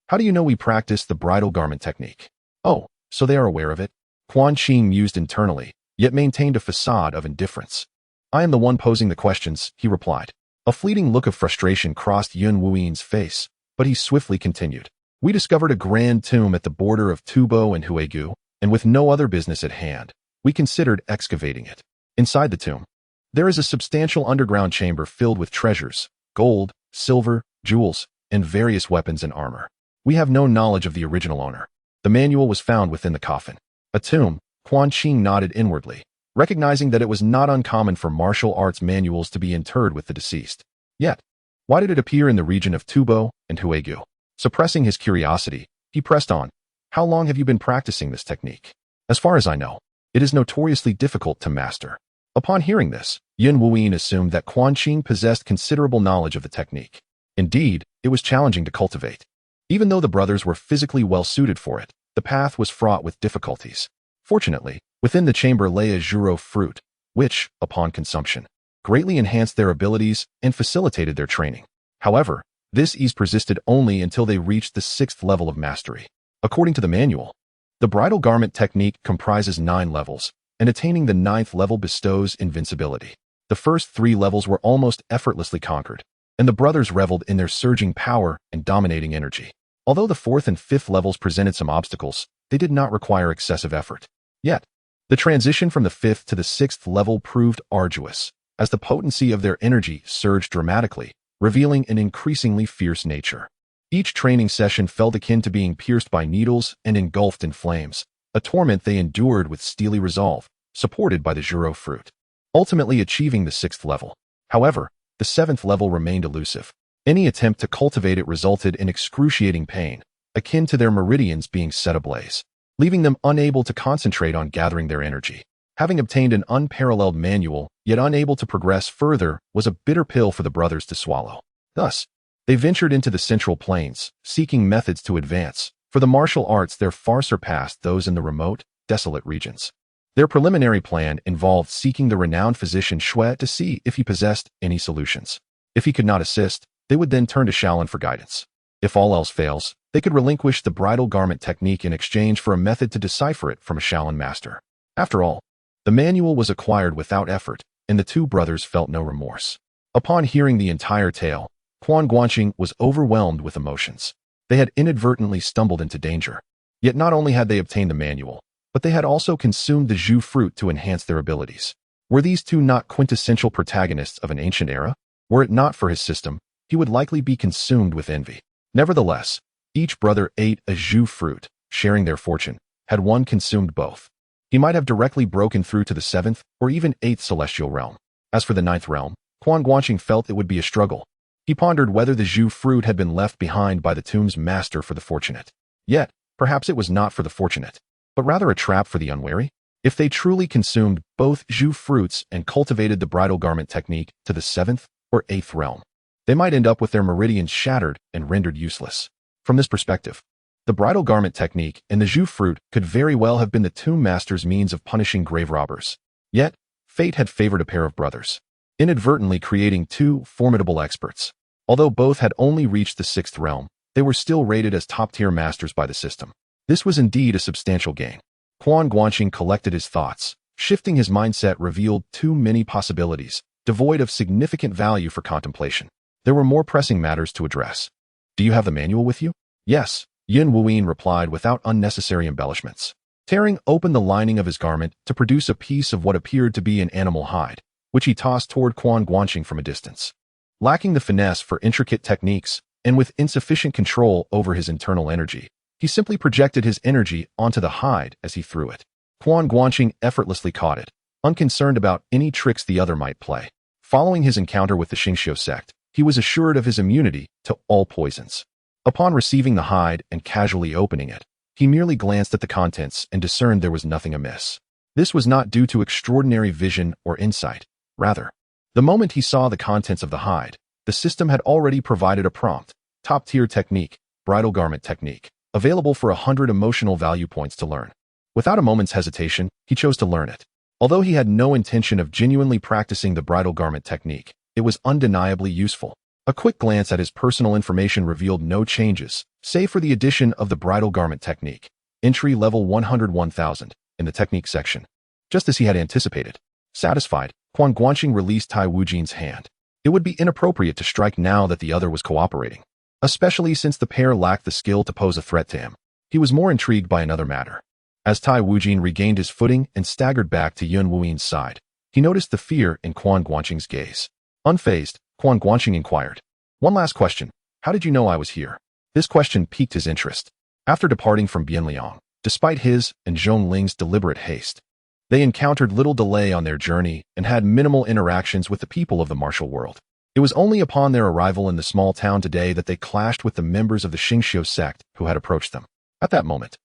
How do you know we practice the bridal garment technique? Oh, so they are aware of it? Quan Guanqing mused internally, yet maintained a facade of indifference. I am the one posing the questions, he replied. A fleeting look of frustration crossed Yun Wuyin's face, but he swiftly continued. We discovered a grand tomb at the border of Tubo and Huegu, and with no other business at hand, we considered excavating it. Inside the tomb, there is a substantial underground chamber filled with treasures, gold, silver, jewels, and various weapons and armor. We have no knowledge of the original owner. The manual was found within the coffin. A tomb, Quan Guanqing nodded inwardly, recognizing that it was not uncommon for martial arts manuals to be interred with the deceased. Yet, why did it appear in the region of Tubo and Huegu? Suppressing his curiosity, he pressed on. How long have you been practicing this technique? As far as I know, it is notoriously difficult to master. Upon hearing this, Yun Wuyin assumed that Quan Guanqing possessed considerable knowledge of the technique. Indeed, it was challenging to cultivate. Even though the brothers were physically well suited for it, the path was fraught with difficulties. Fortunately, within the chamber lay a Zhuro fruit, which, upon consumption, greatly enhanced their abilities and facilitated their training. However, this ease persisted only until they reached the 6th level of mastery. According to the manual, the bridal garment technique comprises 9 levels, and attaining the 9th level bestows invincibility. The first 3 levels were almost effortlessly conquered, and the brothers reveled in their surging power and dominating energy. Although the 4th and 5th levels presented some obstacles, they did not require excessive effort. Yet, the transition from the 5th to the 6th level proved arduous, as the potency of their energy surged dramatically, revealing an increasingly fierce nature. Each training session felt akin to being pierced by needles and engulfed in flames, a torment they endured with steely resolve, supported by the Zhuro fruit, ultimately achieving the 6th level. However, the 7th level remained elusive. Any attempt to cultivate it resulted in excruciating pain, akin to their meridians being set ablaze, leaving them unable to concentrate on gathering their energy. Having obtained an unparalleled manual, yet unable to progress further, was a bitter pill for the brothers to swallow. Thus, they ventured into the Central Plains, seeking methods to advance. For the martial arts, they far surpassed those in the remote, desolate regions. Their preliminary plan involved seeking the renowned physician Shui to see if he possessed any solutions. If he could not assist, they would then turn to Shaolin for guidance. If all else fails, they could relinquish the bridal garment technique in exchange for a method to decipher it from a Shaolin master. After all, the manual was acquired without effort, and the two brothers felt no remorse. Upon hearing the entire tale, Quan Guanqing was overwhelmed with emotions. They had inadvertently stumbled into danger. Yet not only had they obtained the manual, but they had also consumed the Zhu fruit to enhance their abilities. Were these two not quintessential protagonists of an ancient era? Were it not for his system, he would likely be consumed with envy. Nevertheless, each brother ate a Zhu fruit, sharing their fortune. Had one consumed both, he might have directly broken through to the 7th or even 8th celestial realm. As for the 9th realm, Quan Guanqing felt it would be a struggle. He pondered whether the Zhu fruit had been left behind by the tomb's master for the fortunate. Yet, perhaps it was not for the fortunate, but rather a trap for the unwary. If they truly consumed both Zhu fruits and cultivated the bridal garment technique to the 7th or 8th realm, they might end up with their meridians shattered and rendered useless. From this perspective, the bridal garment technique and the Zhu fruit could very well have been the tomb master's means of punishing grave robbers. Yet, fate had favored a pair of brothers, inadvertently creating two formidable experts. Although both had only reached the 6th realm, they were still rated as top-tier masters by the system. This was indeed a substantial gain. Quan Guanqing collected his thoughts. Shifting his mindset revealed too many possibilities, devoid of significant value for contemplation. There were more pressing matters to address. Do you have the manual with you? Yes, Yun Wuyin replied without unnecessary embellishments, tearing open the lining of his garment to produce a piece of what appeared to be an animal hide, which he tossed toward Quan Guanqing from a distance. Lacking the finesse for intricate techniques, and with insufficient control over his internal energy, he simply projected his energy onto the hide as he threw it. Quan Guanqing effortlessly caught it, unconcerned about any tricks the other might play. Following his encounter with the Xingqiu sect, he was assured of his immunity to all poisons. Upon receiving the hide and casually opening it, he merely glanced at the contents and discerned there was nothing amiss. This was not due to extraordinary vision or insight. Rather, the moment he saw the contents of the hide, the system had already provided a prompt, top-tier technique, bridal garment technique, available for 100 emotional value points to learn. Without a moment's hesitation, he chose to learn it. Although he had no intention of genuinely practicing the bridal garment technique, it was undeniably useful. A quick glance at his personal information revealed no changes, save for the addition of the bridal garment technique, entry level 101,000, in the technique section. Just as he had anticipated. Satisfied, Quan Guanqing released Tai Wujin's hand. It would be inappropriate to strike now that the other was cooperating, especially since the pair lacked the skill to pose a threat to him. He was more intrigued by another matter. As Tai Wujin regained his footing and staggered back to Yun Wuyin's side, he noticed the fear in Quan Guanqing's gaze. Unfazed, Quan Guanqing inquired, "One last question. How did you know I was here?" This question piqued his interest. After departing from Bianliang, despite his and Zhong Ling's deliberate haste, they encountered little delay on their journey and had minimal interactions with the people of the martial world. It was only upon their arrival in the small town today that they clashed with the members of the Xingqiu sect who had approached them. At that moment,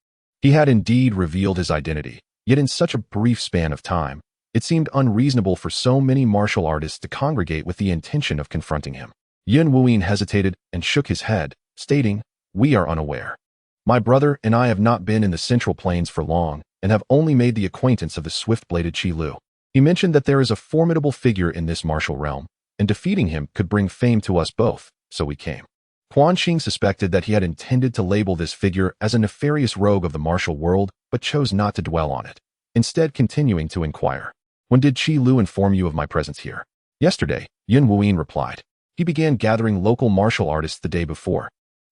he had indeed revealed his identity, yet in such a brief span of time, it seemed unreasonable for so many martial artists to congregate with the intention of confronting him. Yun Wuyin hesitated and shook his head, stating, "We are unaware. My brother and I have not been in the Central Plains for long and have only made the acquaintance of the swift-bladed Qi Lu. He mentioned that there is a formidable figure in this martial realm, and defeating him could bring fame to us both, so we came." Quan Qing suspected that he had intended to label this figure as a nefarious rogue of the martial world, but chose not to dwell on it, instead continuing to inquire, "When did Qi Lu inform you of my presence here?" "Yesterday," Yun Wuyin replied. "He began gathering local martial artists the day before,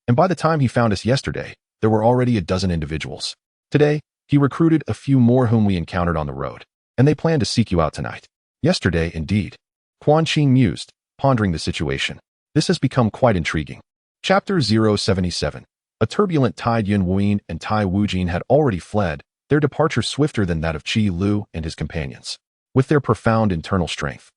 and by the time he found us yesterday, there were already a dozen individuals. Today, he recruited a few more whom we encountered on the road, and they plan to seek you out tonight." "Yesterday, indeed." Quan Qing mused, pondering the situation. "This has become quite intriguing." Chapter 077. A turbulent tide. Yun Wuyin and Tai Wujin had already fled, their departure swifter than that of Qi Lu and his companions. With their profound internal strength,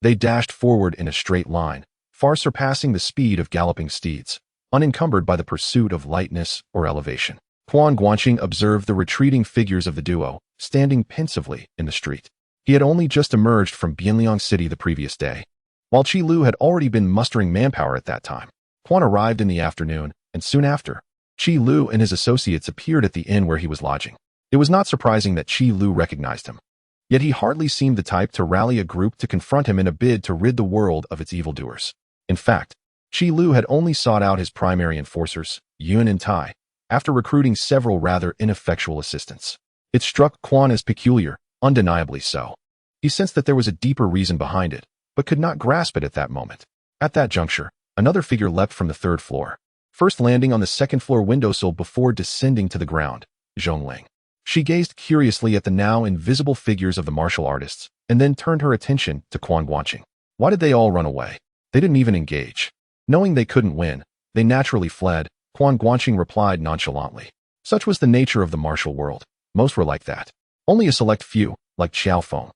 they dashed forward in a straight line, far surpassing the speed of galloping steeds, unencumbered by the pursuit of lightness or elevation. Quan Guanqing observed the retreating figures of the duo, standing pensively in the street. He had only just emerged from Bianliang City the previous day, while Qi Lu had already been mustering manpower at that time. Quan arrived in the afternoon, and soon after, Qi Lu and his associates appeared at the inn where he was lodging. It was not surprising that Qi Lu recognized him. Yet he hardly seemed the type to rally a group to confront him in a bid to rid the world of its evildoers. In fact, Qi Lu had only sought out his primary enforcers, Yun and Tai, after recruiting several rather ineffectual assistants. It struck Quan as peculiar, undeniably so. He sensed that there was a deeper reason behind it, but could not grasp it at that moment. At that juncture, another figure leapt from the third floor, first landing on the second-floor windowsill before descending to the ground, Zhong Ling. She gazed curiously at the now invisible figures of the martial artists, and then turned her attention to Quan Guanqing. Why did they all run away? They didn't even engage. Knowing they couldn't win, they naturally fled, Quan Guanqing replied nonchalantly. Such was the nature of the martial world. Most were like that. Only a select few, like Qiao Feng,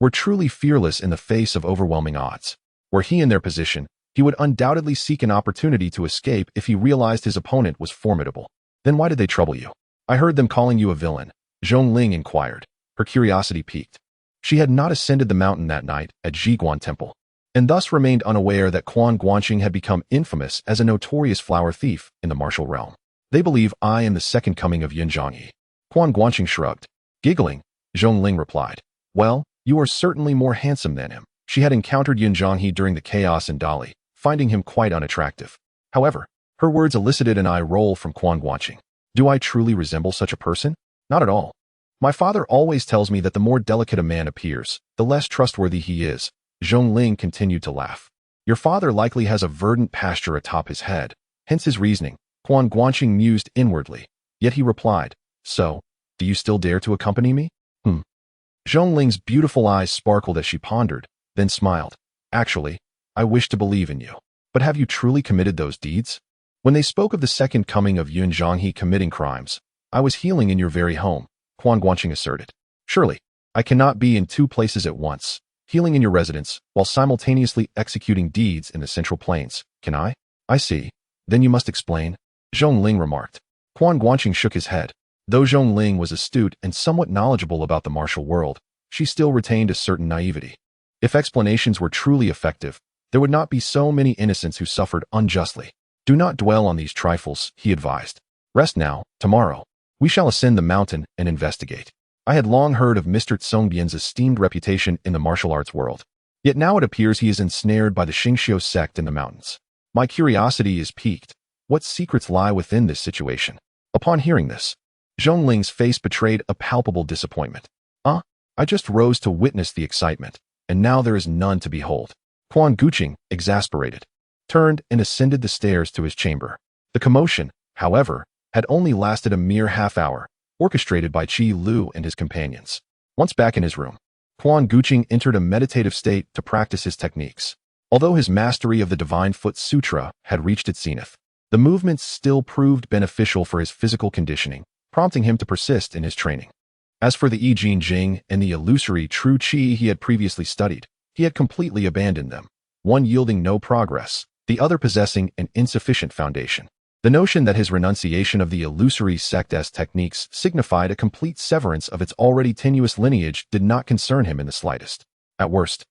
were truly fearless in the face of overwhelming odds. Were he in their position, he would undoubtedly seek an opportunity to escape if he realized his opponent was formidable. "Then why did they trouble you?" "I heard them calling you a villain," Zhong Ling inquired, her curiosity piqued. She had not ascended the mountain that night at Zhiguan Temple, and thus remained unaware that Quan Guanqing had become infamous as a notorious flower thief in the martial realm. "They believe I am the second coming of Yun Zhangyi." Quan Guanqing shrugged. Giggling, Zhong Ling replied, "Well, you are certainly more handsome than him." She had encountered Yun Zhangyi during the chaos in Dali, finding him quite unattractive. However, her words elicited an eye roll from Quan Guanqing. "Do I truly resemble such a person? Not at all. My father always tells me that the more delicate a man appears, the less trustworthy he is." Zhong Ling continued to laugh. "Your father likely has a verdant pasture atop his head, hence his reasoning." Quan Guanqing mused inwardly, yet he replied, "So, do you still dare to accompany me?" Zhong Ling's beautiful eyes sparkled as she pondered, then smiled. "Actually, I wish to believe in you. But have you truly committed those deeds?" "When they spoke of the second coming of Yun Zhangyi committing crimes, I was healing in your very home," Quan Guanqing asserted. "Surely, I cannot be in two places at once, healing in your residence while simultaneously executing deeds in the Central Plains, can I?" "I see. Then you must explain," Zhong Ling remarked. Quan Guanqing shook his head. Though Zhong Ling was astute and somewhat knowledgeable about the martial world, she still retained a certain naivety. If explanations were truly effective, there would not be so many innocents who suffered unjustly. "Do not dwell on these trifles," he advised. "Rest now. Tomorrow, we shall ascend the mountain and investigate." I had long heard of Mr. Tsongbian's esteemed reputation in the martial arts world. Yet now it appears he is ensnared by the Xingqiu sect in the mountains. My curiosity is piqued. What secrets lie within this situation? Upon hearing this, Zhong Ling's face betrayed a palpable disappointment. I just rose to witness the excitement, and now there is none to behold." Quan Guanqing, exasperated, turned and ascended the stairs to his chamber. The commotion, however, had only lasted a mere half hour, orchestrated by Qi Lu and his companions. Once back in his room, Quan Guanqing entered a meditative state to practice his techniques. Although his mastery of the Divine Foot Sutra had reached its zenith, the movements still proved beneficial for his physical conditioning, prompting him to persist in his training. As for the I Jing Jing and the illusory True Qi he had previously studied, he had completely abandoned them, one yielding no progress, the other possessing an insufficient foundation. The notion that his renunciation of the illusory sect's techniques signified a complete severance of its already tenuous lineage did not concern him in the slightest. At worst,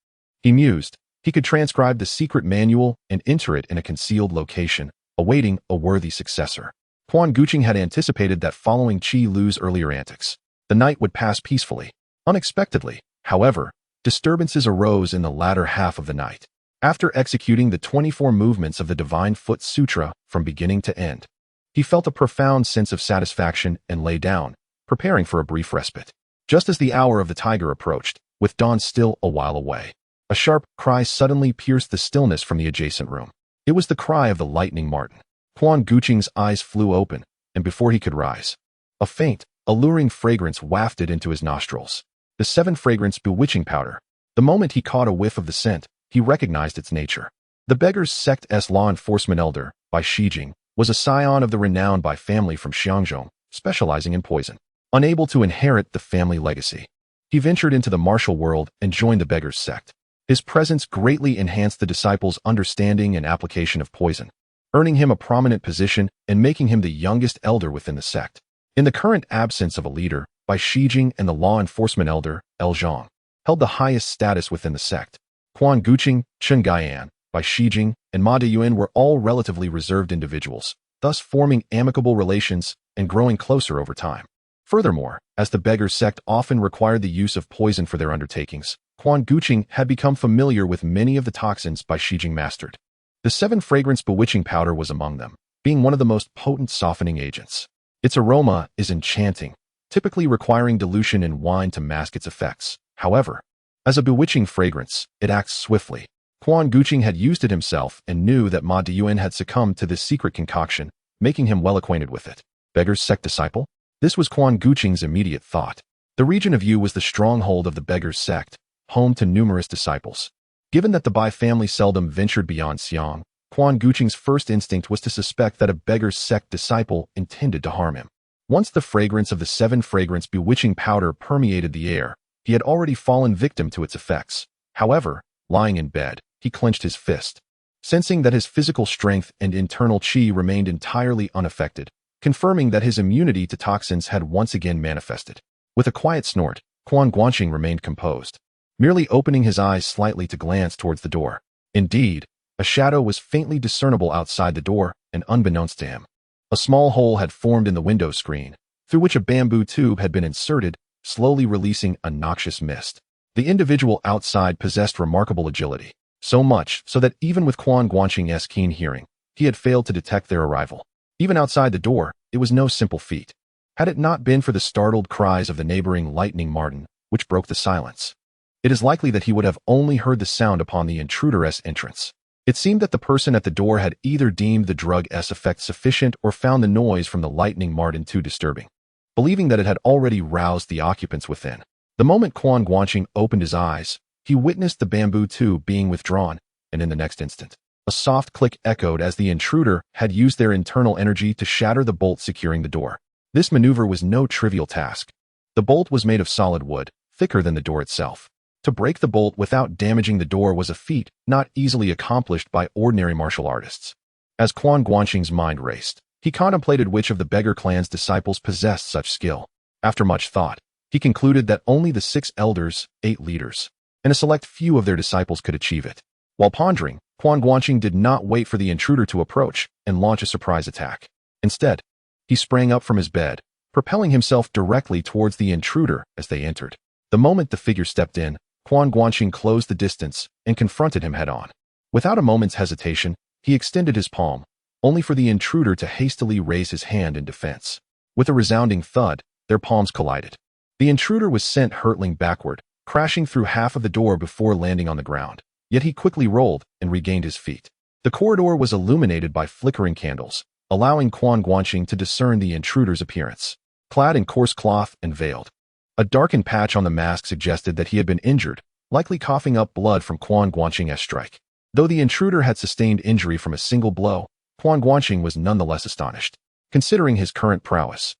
he mused, he could transcribe the secret manual and enter it in a concealed location, awaiting a worthy successor. Quan Guanqing had anticipated that following Qi Lu's earlier antics, the night would pass peacefully. Unexpectedly, however, disturbances arose in the latter half of the night. After executing the 24 movements of the Divine Foot Sutra from beginning to end, he felt a profound sense of satisfaction and lay down, preparing for a brief respite. Just as the hour of the tiger approached, with dawn still a while away, a sharp cry suddenly pierced the stillness from the adjacent room. It was the cry of the lightning marten. Quan Guanqing's eyes flew open, and before he could rise, a faint, alluring fragrance wafted into his nostrils. The 7-fragrance bewitching powder. The moment he caught a whiff of the scent, he recognized its nature. The beggar's sect's law enforcement elder, Bai Shijing, was a scion of the renowned Bai family from Xiangzhou, specializing in poison. Unable to inherit the family legacy, he ventured into the martial world and joined the beggar's sect. His presence greatly enhanced the disciples' understanding and application of poison, earning him a prominent position and making him the youngest elder within the sect. In the current absence of a leader, Bai Shijing and the law enforcement elder, El Zhang, held the highest status within the sect. Quan Guanqing, Chen Gaian, Bai Shijing, and Ma Deyuan were all relatively reserved individuals, thus forming amicable relations and growing closer over time. Furthermore, as the beggar sect often required the use of poison for their undertakings, Quan Guanqing had become familiar with many of the toxins Bai Shijing mastered. The 7-fragrance bewitching powder was among them, being one of the most potent softening agents. Its aroma is enchanting, typically requiring dilution in wine to mask its effects. However, as a bewitching fragrance, it acts swiftly. Quan Guanqing had used it himself and knew that Ma Deyuan had succumbed to this secret concoction, making him well acquainted with it. Beggar's sect disciple? This was Quan Guanqing's immediate thought. The region of Yu was the stronghold of the beggar's sect, home to numerous disciples. Given that the Bai family seldom ventured beyond Xiang, Quan Guanqing's first instinct was to suspect that a beggar's sect disciple intended to harm him. Once the fragrance of the 7-fragrance bewitching powder permeated the air, he had already fallen victim to its effects. However, lying in bed, he clenched his fist. Sensing that his physical strength and internal qi remained entirely unaffected, confirming that his immunity to toxins had once again manifested. With a quiet snort, Quan Guanqing remained composed, merely opening his eyes slightly to glance towards the door. Indeed, a shadow was faintly discernible outside the door, and unbeknownst to him, a small hole had formed in the window screen, through which a bamboo tube had been inserted, slowly releasing a noxious mist. The individual outside possessed remarkable agility, so much so that even with Quan Guanqing's keen hearing, he had failed to detect their arrival. Even outside the door, it was no simple feat. Had it not been for the startled cries of the neighboring lightning marten, which broke the silence, it is likely that he would have only heard the sound upon the intruder's entrance. It seemed that the person at the door had either deemed the drug's effect sufficient or found the noise from the lightning marten too disturbing, believing that it had already roused the occupants within. The moment Quan Guanqing opened his eyes, he witnessed the bamboo tube being withdrawn, and in the next instant, a soft click echoed as the intruder had used their internal energy to shatter the bolt securing the door. This maneuver was no trivial task. The bolt was made of solid wood, thicker than the door itself. To break the bolt without damaging the door was a feat not easily accomplished by ordinary martial artists. As Quan Guanqing's mind raced, he contemplated which of the beggar clan's disciples possessed such skill. After much thought, he concluded that only the 6 elders, 8 leaders, and a select few of their disciples could achieve it. While pondering, Quan Guanqing did not wait for the intruder to approach and launch a surprise attack. Instead, he sprang up from his bed, propelling himself directly towards the intruder as they entered. The moment the figure stepped in, Quan Guanqing closed the distance and confronted him head-on. Without a moment's hesitation, he extended his palm, only for the intruder to hastily raise his hand in defense. With a resounding thud, their palms collided. The intruder was sent hurtling backward, crashing through half of the door before landing on the ground. Yet he quickly rolled and regained his feet. The corridor was illuminated by flickering candles, allowing Quan Guanqing to discern the intruder's appearance. clad in coarse cloth and veiled. A darkened patch on the mask suggested that he had been injured, likely coughing up blood from Quan Guanqing's strike. Though the intruder had sustained injury from a single blow, Quan Guanqing was nonetheless astonished, considering his current prowess.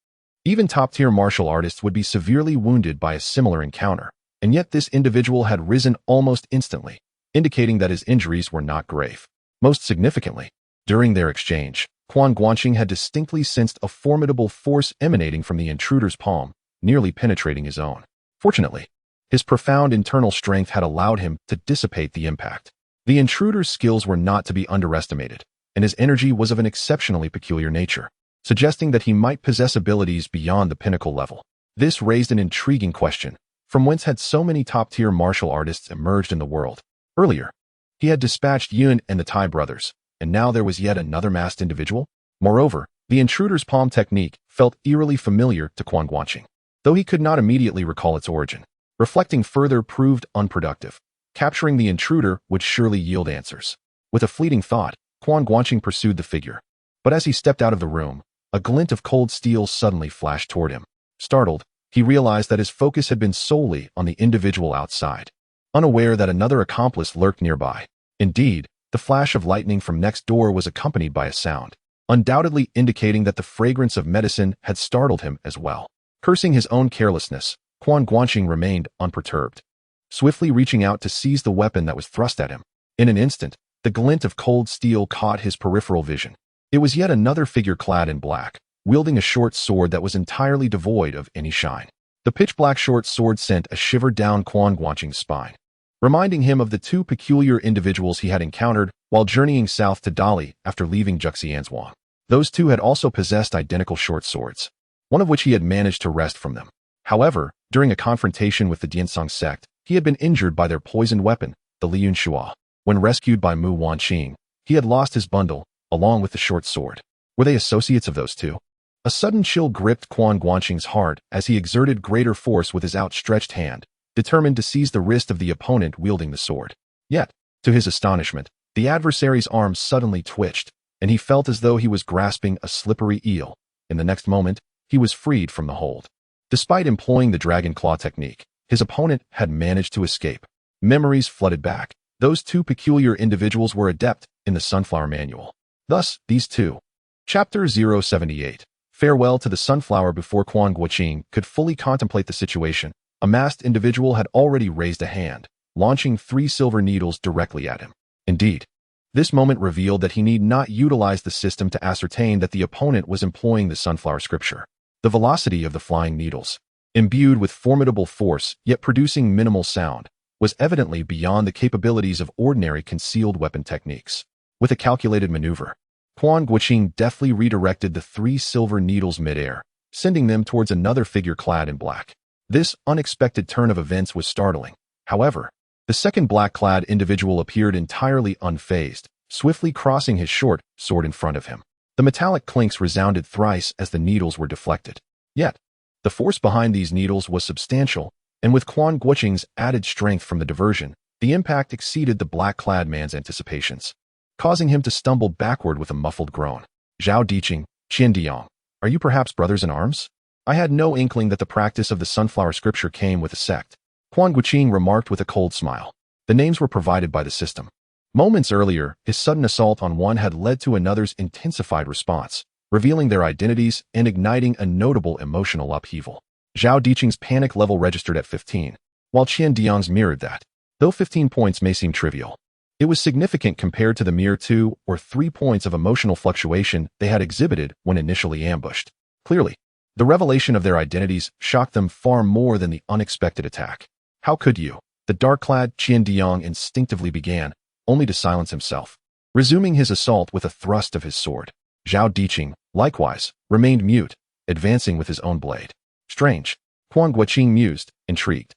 Even top-tier martial artists would be severely wounded by a similar encounter, and yet this individual had risen almost instantly, indicating that his injuries were not grave. Most significantly, during their exchange, Quan Guanqing had distinctly sensed a formidable force emanating from the intruder's palm, nearly penetrating his own. Fortunately, his profound internal strength had allowed him to dissipate the impact. The intruder's skills were not to be underestimated, and his energy was of an exceptionally peculiar nature, suggesting that he might possess abilities beyond the pinnacle level. This raised an intriguing question: from whence had so many top-tier martial artists emerged in the world? Earlier, he had dispatched Yun and the Tai brothers, and now there was yet another masked individual? Moreover, the intruder's palm technique felt eerily familiar to Quan Guanqing, though he could not immediately recall its origin. Reflecting further proved unproductive. Capturing the intruder would surely yield answers. With a fleeting thought, Quan Guanqing pursued the figure. But as he stepped out of the room, a glint of cold steel suddenly flashed toward him. Startled, he realized that his focus had been solely on the individual outside, unaware that another accomplice lurked nearby. Indeed, the flash of lightning from next door was accompanied by a sound, undoubtedly indicating that the fragrance of medicine had startled him as well. Cursing his own carelessness, Quan Guanqing remained unperturbed, swiftly reaching out to seize the weapon that was thrust at him. In an instant, the glint of cold steel caught his peripheral vision. It was yet another figure clad in black, wielding a short sword that was entirely devoid of any shine. The pitch-black short sword sent a shiver down Quan Guanqing's spine, reminding him of the two peculiar individuals he had encountered while journeying south to Dali after leaving Juxianzhuang. Those two had also possessed identical short swords, one of which he had managed to wrest from them. However, during a confrontation with the Diansong sect, he had been injured by their poisoned weapon, the Liyun Shua. When rescued by Mu Wanqing, he had lost his bundle, along with the short sword. Were they associates of those two? A sudden chill gripped Quan Guanqing's heart as he exerted greater force with his outstretched hand, determined to seize the wrist of the opponent wielding the sword. Yet, to his astonishment, the adversary's arm suddenly twitched, and he felt as though he was grasping a slippery eel. In the next moment, he was freed from the hold. Despite employing the dragon claw technique, his opponent had managed to escape. Memories flooded back. Those two peculiar individuals were adept in the Sunflower Manual. Thus, these two. Chapter 078. Farewell to the Sunflower. Before Quan Guanqing could fully contemplate the situation, a masked individual had already raised a hand, launching 3 silver needles directly at him. Indeed, this moment revealed that he need not utilize the system to ascertain that the opponent was employing the Sunflower Scripture. The velocity of the flying needles, imbued with formidable force yet producing minimal sound, was evidently beyond the capabilities of ordinary concealed weapon techniques. With a calculated maneuver, Quan Guanqing deftly redirected the 3 silver needles mid-air, sending them towards another figure clad in black. This unexpected turn of events was startling. However, the second black-clad individual appeared entirely unfazed, swiftly crossing his short sword in front of him. The metallic clinks resounded thrice as the needles were deflected. Yet, the force behind these needles was substantial, and with Quan Guanqing's added strength from the diversion, the impact exceeded the black-clad man's anticipations, causing him to stumble backward with a muffled groan. Zhao Diqing, Qian Diang, are you perhaps brothers in arms? I had no inkling that the practice of the Sunflower Scripture came with a sect. Quan Guanqing remarked with a cold smile. The names were provided by the system. Moments earlier, his sudden assault on one had led to another's intensified response, revealing their identities and igniting a notable emotional upheaval. Zhao Diqing's panic level registered at 15, while Qian Diang's mirrored that. Though 15 points may seem trivial, it was significant compared to the mere 2 or 3 points of emotional fluctuation they had exhibited when initially ambushed. Clearly, the revelation of their identities shocked them far more than the unexpected attack. How could you? The dark-clad Qian Diang instinctively began, only to silence himself, resuming his assault with a thrust of his sword. Zhao Diqing, likewise, remained mute, advancing with his own blade. Strange, Quan Guanqing mused, intrigued.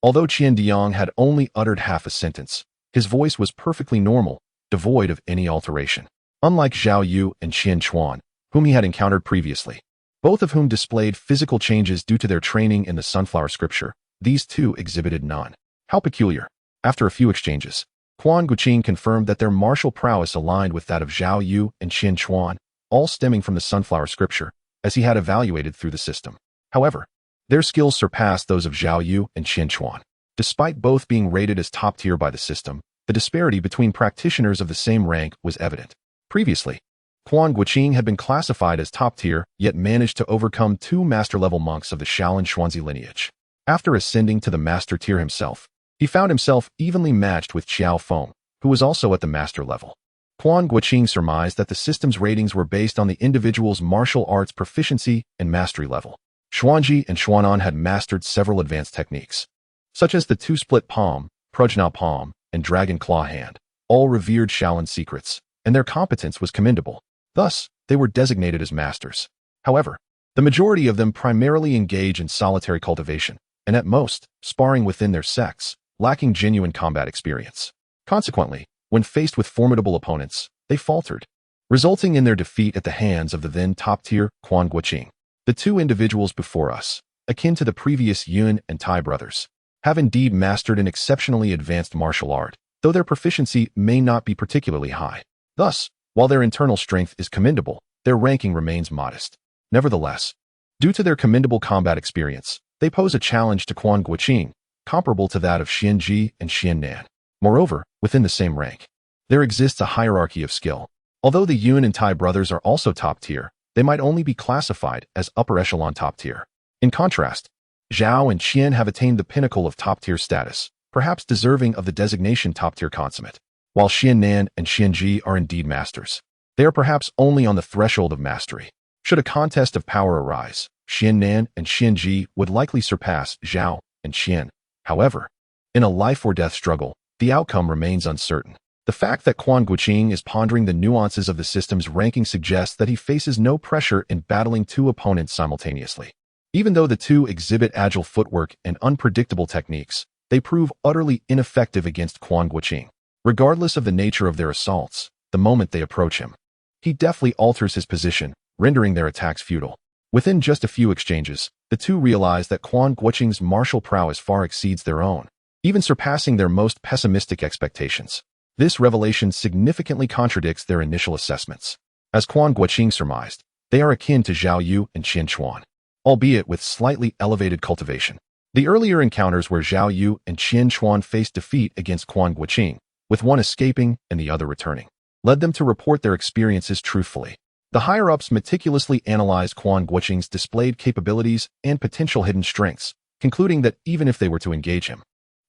Although Qian Diang had only uttered half a sentence, his voice was perfectly normal, devoid of any alteration. Unlike Zhao Yu and Qian Chuan, whom he had encountered previously, both of whom displayed physical changes due to their training in the Sunflower Scripture, these two exhibited none. How peculiar. After a few exchanges, Quan Guanqing confirmed that their martial prowess aligned with that of Zhao Yu and Qian Chuan, all stemming from the Sunflower Scripture, as he had evaluated through the system. However, their skills surpassed those of Zhao Yu and Qian Chuan. Despite both being rated as top tier by the system, the disparity between practitioners of the same rank was evident. Previously, Quan Guanqing had been classified as top tier, yet managed to overcome 2 master-level monks of the Shaolin Xuanzi lineage. After ascending to the master tier himself, he found himself evenly matched with Qiao Feng, who was also at the master level. Quan Guanqing surmised that the system's ratings were based on the individual's martial arts proficiency and mastery level. Xuanji and Xuanan had mastered several advanced techniques, such as the two-split palm, prajna palm, and dragon claw hand, all revered Shaolin secrets, and their competence was commendable. Thus, they were designated as masters. However, the majority of them primarily engage in solitary cultivation, and at most, sparring within their sects, lacking genuine combat experience. Consequently, when faced with formidable opponents, they faltered, resulting in their defeat at the hands of the then top-tier Quan Guanqing. The two individuals before us, akin to the previous Yun and Tai brothers, have indeed mastered an exceptionally advanced martial art, though their proficiency may not be particularly high. Thus, while their internal strength is commendable, their ranking remains modest. Nevertheless, due to their commendable combat experience, they pose a challenge to Quan Guanqing, comparable to that of Xian Ji and Xian Nan. Moreover, within the same rank, there exists a hierarchy of skill. Although the Yun and Tai brothers are also top tier, they might only be classified as upper echelon top tier. In contrast, Zhao and Qian have attained the pinnacle of top tier status, perhaps deserving of the designation top tier consummate. While Xian Nan and Xian Ji are indeed masters, they are perhaps only on the threshold of mastery. Should a contest of power arise, Xian Nan and Xian Ji would likely surpass Zhao and Qian. However, in a life or death struggle, the outcome remains uncertain. The fact that Quan Guanqing is pondering the nuances of the system's ranking suggests that he faces no pressure in battling two opponents simultaneously. Even though the two exhibit agile footwork and unpredictable techniques, they prove utterly ineffective against Quan Guanqing. Regardless of the nature of their assaults, the moment they approach him, he deftly alters his position, rendering their attacks futile. Within just a few exchanges, the two realize that Quan Guanqing's martial prowess far exceeds their own, even surpassing their most pessimistic expectations. This revelation significantly contradicts their initial assessments. As Quan Guanqing surmised, they are akin to Zhao Yu and Qian Chuan, albeit with slightly elevated cultivation. The earlier encounters where Zhao Yu and Qian Chuan faced defeat against Quan Guanqing, with one escaping and the other returning, led them to report their experiences truthfully. The higher-ups meticulously analyzed Quan Guanqing's displayed capabilities and potential hidden strengths, concluding that even if they were to engage him,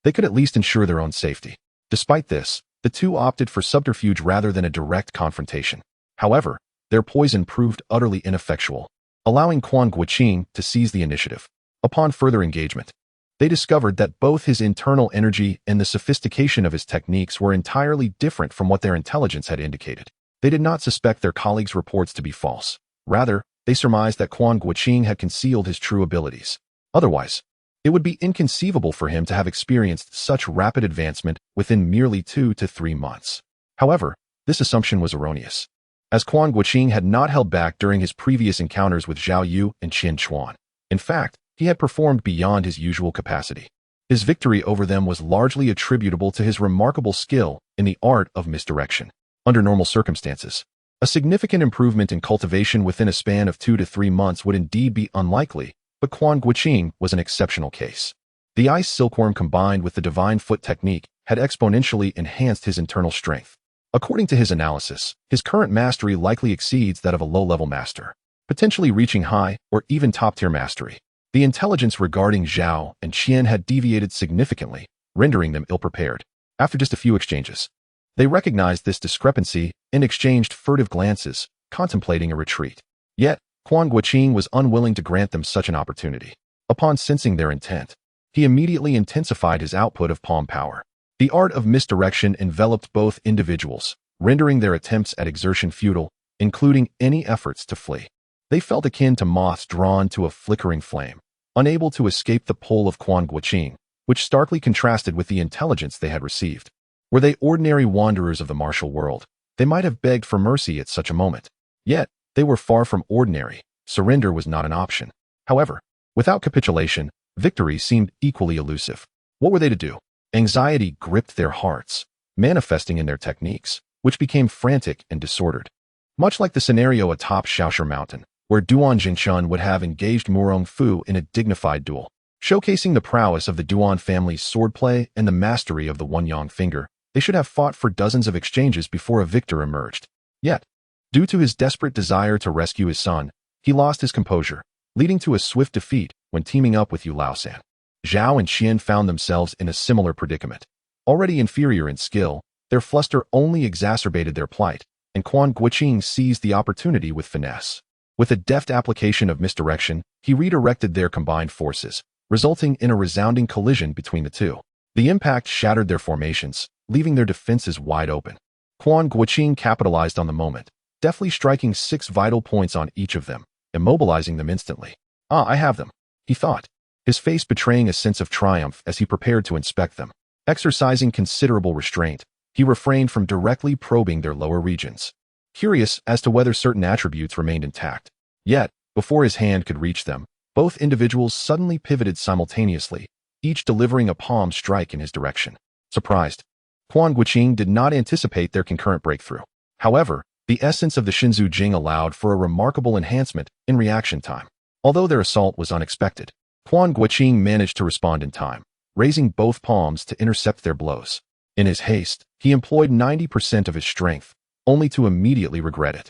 they could at least ensure their own safety. Despite this, the two opted for subterfuge rather than a direct confrontation. However, their poison proved utterly ineffectual, allowing Quan Guanqing to seize the initiative. Upon further engagement, they discovered that both his internal energy and the sophistication of his techniques were entirely different from what their intelligence had indicated. They did not suspect their colleagues' reports to be false. Rather, they surmised that Quan Guanqing had concealed his true abilities. Otherwise, it would be inconceivable for him to have experienced such rapid advancement within merely 2 to 3 months. However, this assumption was erroneous, as Quan Guanqing had not held back during his previous encounters with Zhao Yu and Qian Chuan. In fact, he had performed beyond his usual capacity. His victory over them was largely attributable to his remarkable skill in the art of misdirection. Under normal circumstances, a significant improvement in cultivation within a span of 2 to 3 months would indeed be unlikely, but Quan Guanqing was an exceptional case. The ice silkworm combined with the divine foot technique had exponentially enhanced his internal strength. According to his analysis, his current mastery likely exceeds that of a low-level master, potentially reaching high or even top-tier mastery. The intelligence regarding Zhao and Qian had deviated significantly, rendering them ill-prepared. After just a few exchanges, they recognized this discrepancy and exchanged furtive glances, contemplating a retreat. Yet, Quan Guanqing was unwilling to grant them such an opportunity. Upon sensing their intent, he immediately intensified his output of palm power. The art of misdirection enveloped both individuals, rendering their attempts at exertion futile, including any efforts to flee. They felt akin to moths drawn to a flickering flame, unable to escape the pull of Quan Guanqing, which starkly contrasted with the intelligence they had received. Were they ordinary wanderers of the martial world, they might have begged for mercy at such a moment. Yet, they were far from ordinary. Surrender was not an option. However, without capitulation, victory seemed equally elusive. What were they to do? Anxiety gripped their hearts, manifesting in their techniques, which became frantic and disordered. Much like the scenario atop Shaosher Mountain, where Duan Jingshun would have engaged Murong Fu in a dignified duel. Showcasing the prowess of the Duan family's swordplay and the mastery of the One-Yang finger, they should have fought for dozens of exchanges before a victor emerged. Yet, due to his desperate desire to rescue his son, he lost his composure, leading to a swift defeat when teaming up with Yu Laosan. Zhao and Qian found themselves in a similar predicament. Already inferior in skill, their fluster only exacerbated their plight, and Quan Guanqing seized the opportunity with finesse. With a deft application of misdirection, he redirected their combined forces, resulting in a resounding collision between the two. The impact shattered their formations, leaving their defenses wide open. Quan Guanqing capitalized on the moment, deftly striking 6 vital points on each of them, immobilizing them instantly. "Ah, I have them," he thought, his face betraying a sense of triumph as he prepared to inspect them. Exercising considerable restraint, he refrained from directly probing their lower regions, curious as to whether certain attributes remained intact. Yet, before his hand could reach them, both individuals suddenly pivoted simultaneously, each delivering a palm strike in his direction. Surprised, Quan Guanqing did not anticipate their concurrent breakthrough. However, the essence of the Shinzu Jing allowed for a remarkable enhancement in reaction time. Although their assault was unexpected, Quan Guanqing managed to respond in time, raising both palms to intercept their blows. In his haste, he employed 90% of his strength, only to immediately regret it.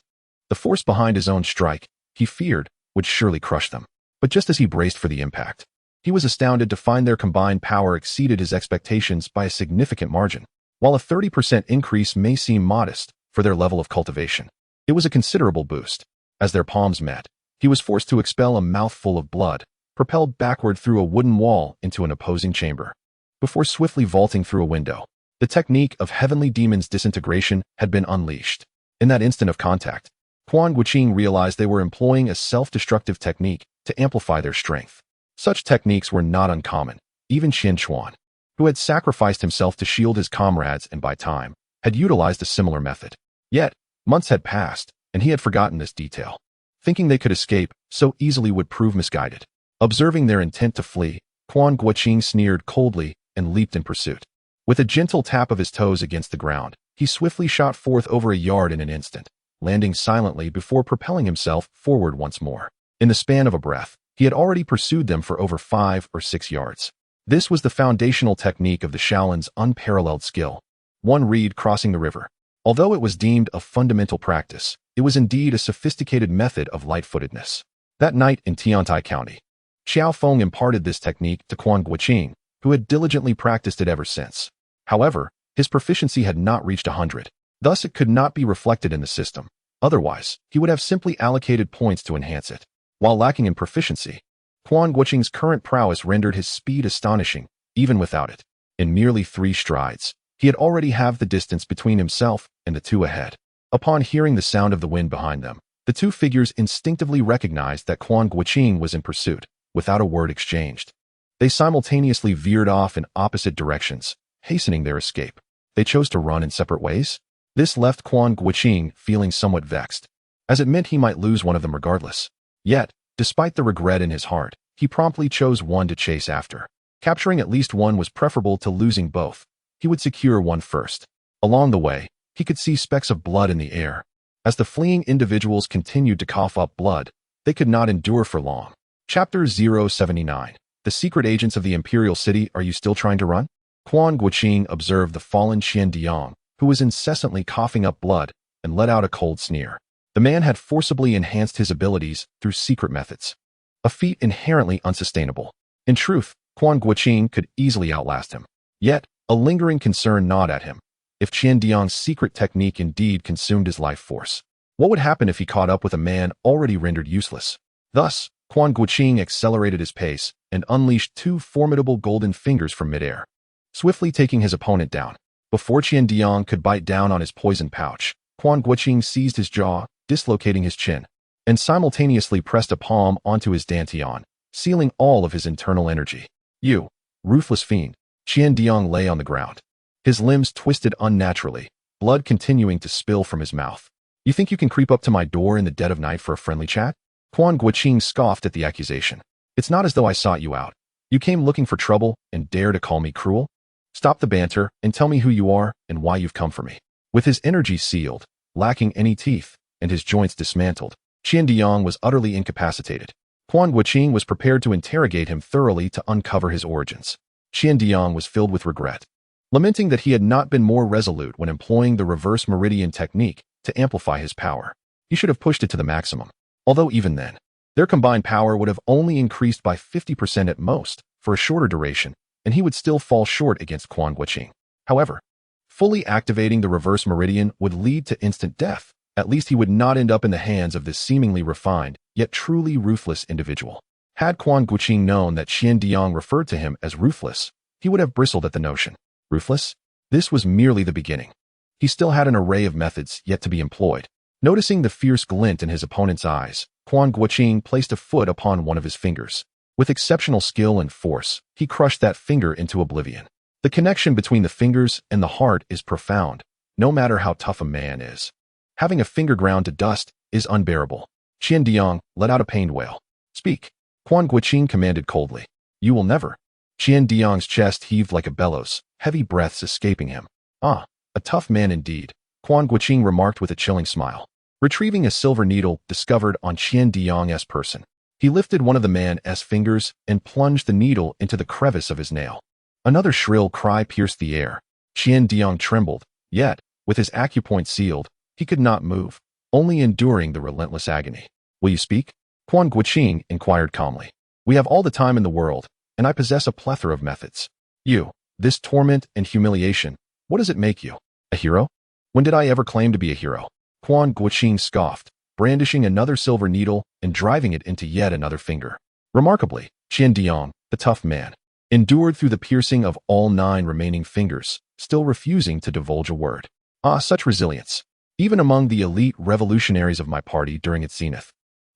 The force behind his own strike, he feared, would surely crush them. But just as he braced for the impact, he was astounded to find their combined power exceeded his expectations by a significant margin. While a 30% increase may seem modest for their level of cultivation, it was a considerable boost. As their palms met, he was forced to expel a mouthful of blood, propelled backward through a wooden wall into an opposing chamber, before swiftly vaulting through a window. The technique of Heavenly Demon's disintegration had been unleashed. In that instant of contact, Quan Guanqing realized they were employing a self-destructive technique to amplify their strength. Such techniques were not uncommon. Even Qian Chuan, who had sacrificed himself to shield his comrades and buy time, had utilized a similar method. Yet, months had passed, and he had forgotten this detail. Thinking they could escape so easily would prove misguided. Observing their intent to flee, Quan Guanqing sneered coldly and leaped in pursuit. With a gentle tap of his toes against the ground, he swiftly shot forth over a yard in an instant, landing silently before propelling himself forward once more. In the span of a breath, he had already pursued them for over 5 or 6 yards. This was the foundational technique of the Shaolin's unparalleled skill. One reed crossing the river. Although it was deemed a fundamental practice, it was indeed a sophisticated method of light-footedness. That night in Tiantai County, Qiao Feng imparted this technique to Quan Guanqing, who had diligently practiced it ever since. However, his proficiency had not reached 100. Thus, it could not be reflected in the system. Otherwise, he would have simply allocated points to enhance it. While lacking in proficiency, Quan Guanqing's current prowess rendered his speed astonishing, even without it. In merely 3 strides, he had already halved the distance between himself and the two ahead. Upon hearing the sound of the wind behind them, the two figures instinctively recognized that Quan Guanqing was in pursuit, without a word exchanged. They simultaneously veered off in opposite directions, hastening their escape. They chose to run in separate ways? This left Quan Guanqing feeling somewhat vexed, as it meant he might lose one of them regardless. Yet, despite the regret in his heart, he promptly chose one to chase after. Capturing at least one was preferable to losing both. He would secure one first. Along the way, he could see specks of blood in the air. As the fleeing individuals continued to cough up blood, they could not endure for long. Chapter 079. The secret agents of the Imperial City. Are you still trying to run? Quan Guanqing observed the fallen Qian Diang, who was incessantly coughing up blood, and let out a cold sneer. The man had forcibly enhanced his abilities through secret methods, a feat inherently unsustainable. In truth, Quan Guanqing could easily outlast him. Yet, a lingering concern gnawed at him. If Qian Diang's secret technique indeed consumed his life force, what would happen if he caught up with a man already rendered useless? Thus, Quan Guanqing accelerated his pace and unleashed 2 formidable golden fingers from midair, swiftly taking his opponent down. Before Qian Diang could bite down on his poison pouch, Quan Guanqing seized his jaw, dislocating his chin, and simultaneously pressed a palm onto his dantian, sealing all of his internal energy. "You ruthless fiend!" Qian Diang lay on the ground, his limbs twisted unnaturally, blood continuing to spill from his mouth. "You think you can creep up to my door in the dead of night for a friendly chat?" Quan Guanqing scoffed at the accusation. "It's not as though I sought you out. You came looking for trouble and dare to call me cruel? Stop the banter and tell me who you are and why you've come for me." With his energy sealed, lacking any teeth, and his joints dismantled, Qian was utterly incapacitated. Quan Guanqing was prepared to interrogate him thoroughly to uncover his origins. Qian was filled with regret, lamenting that he had not been more resolute when employing the reverse meridian technique to amplify his power. He should have pushed it to the maximum. Although even then, their combined power would have only increased by 50% at most for a shorter duration, and he would still fall short against Quan Guanqing. However, fully activating the reverse meridian would lead to instant death. At least he would not end up in the hands of this seemingly refined, yet truly ruthless individual. Had Quan Guanqing known that Qian referred to him as ruthless, he would have bristled at the notion. Ruthless? This was merely the beginning. He still had an array of methods yet to be employed. Noticing the fierce glint in his opponent's eyes, Quan Guanqing placed a foot upon one of his fingers. With exceptional skill and force, he crushed that finger into oblivion. The connection between the fingers and the heart is profound, no matter how tough a man is. Having a finger ground to dust is unbearable. Qian let out a pained wail. Speak. Quan Guanqing commanded coldly. You will never. Qian's chest heaved like a bellows, heavy breaths escaping him. Ah, a tough man indeed, Quan Guanqing remarked with a chilling smile. Retrieving a silver needle discovered on Qian's person, he lifted one of the man's fingers and plunged the needle into the crevice of his nail. Another shrill cry pierced the air. Qian trembled, yet, with his acupoint sealed, he could not move, only enduring the relentless agony. Will you speak? Quan Guanqing inquired calmly. We have all the time in the world, and I possess a plethora of methods. You, this torment and humiliation, what does it make you? A hero? When did I ever claim to be a hero? Quan Guanqing scoffed, brandishing another silver needle and driving it into yet another finger. Remarkably, Qian, the tough man, endured through the piercing of all 9 remaining fingers, still refusing to divulge a word. Ah, such resilience. Even among the elite revolutionaries of my party during its zenith.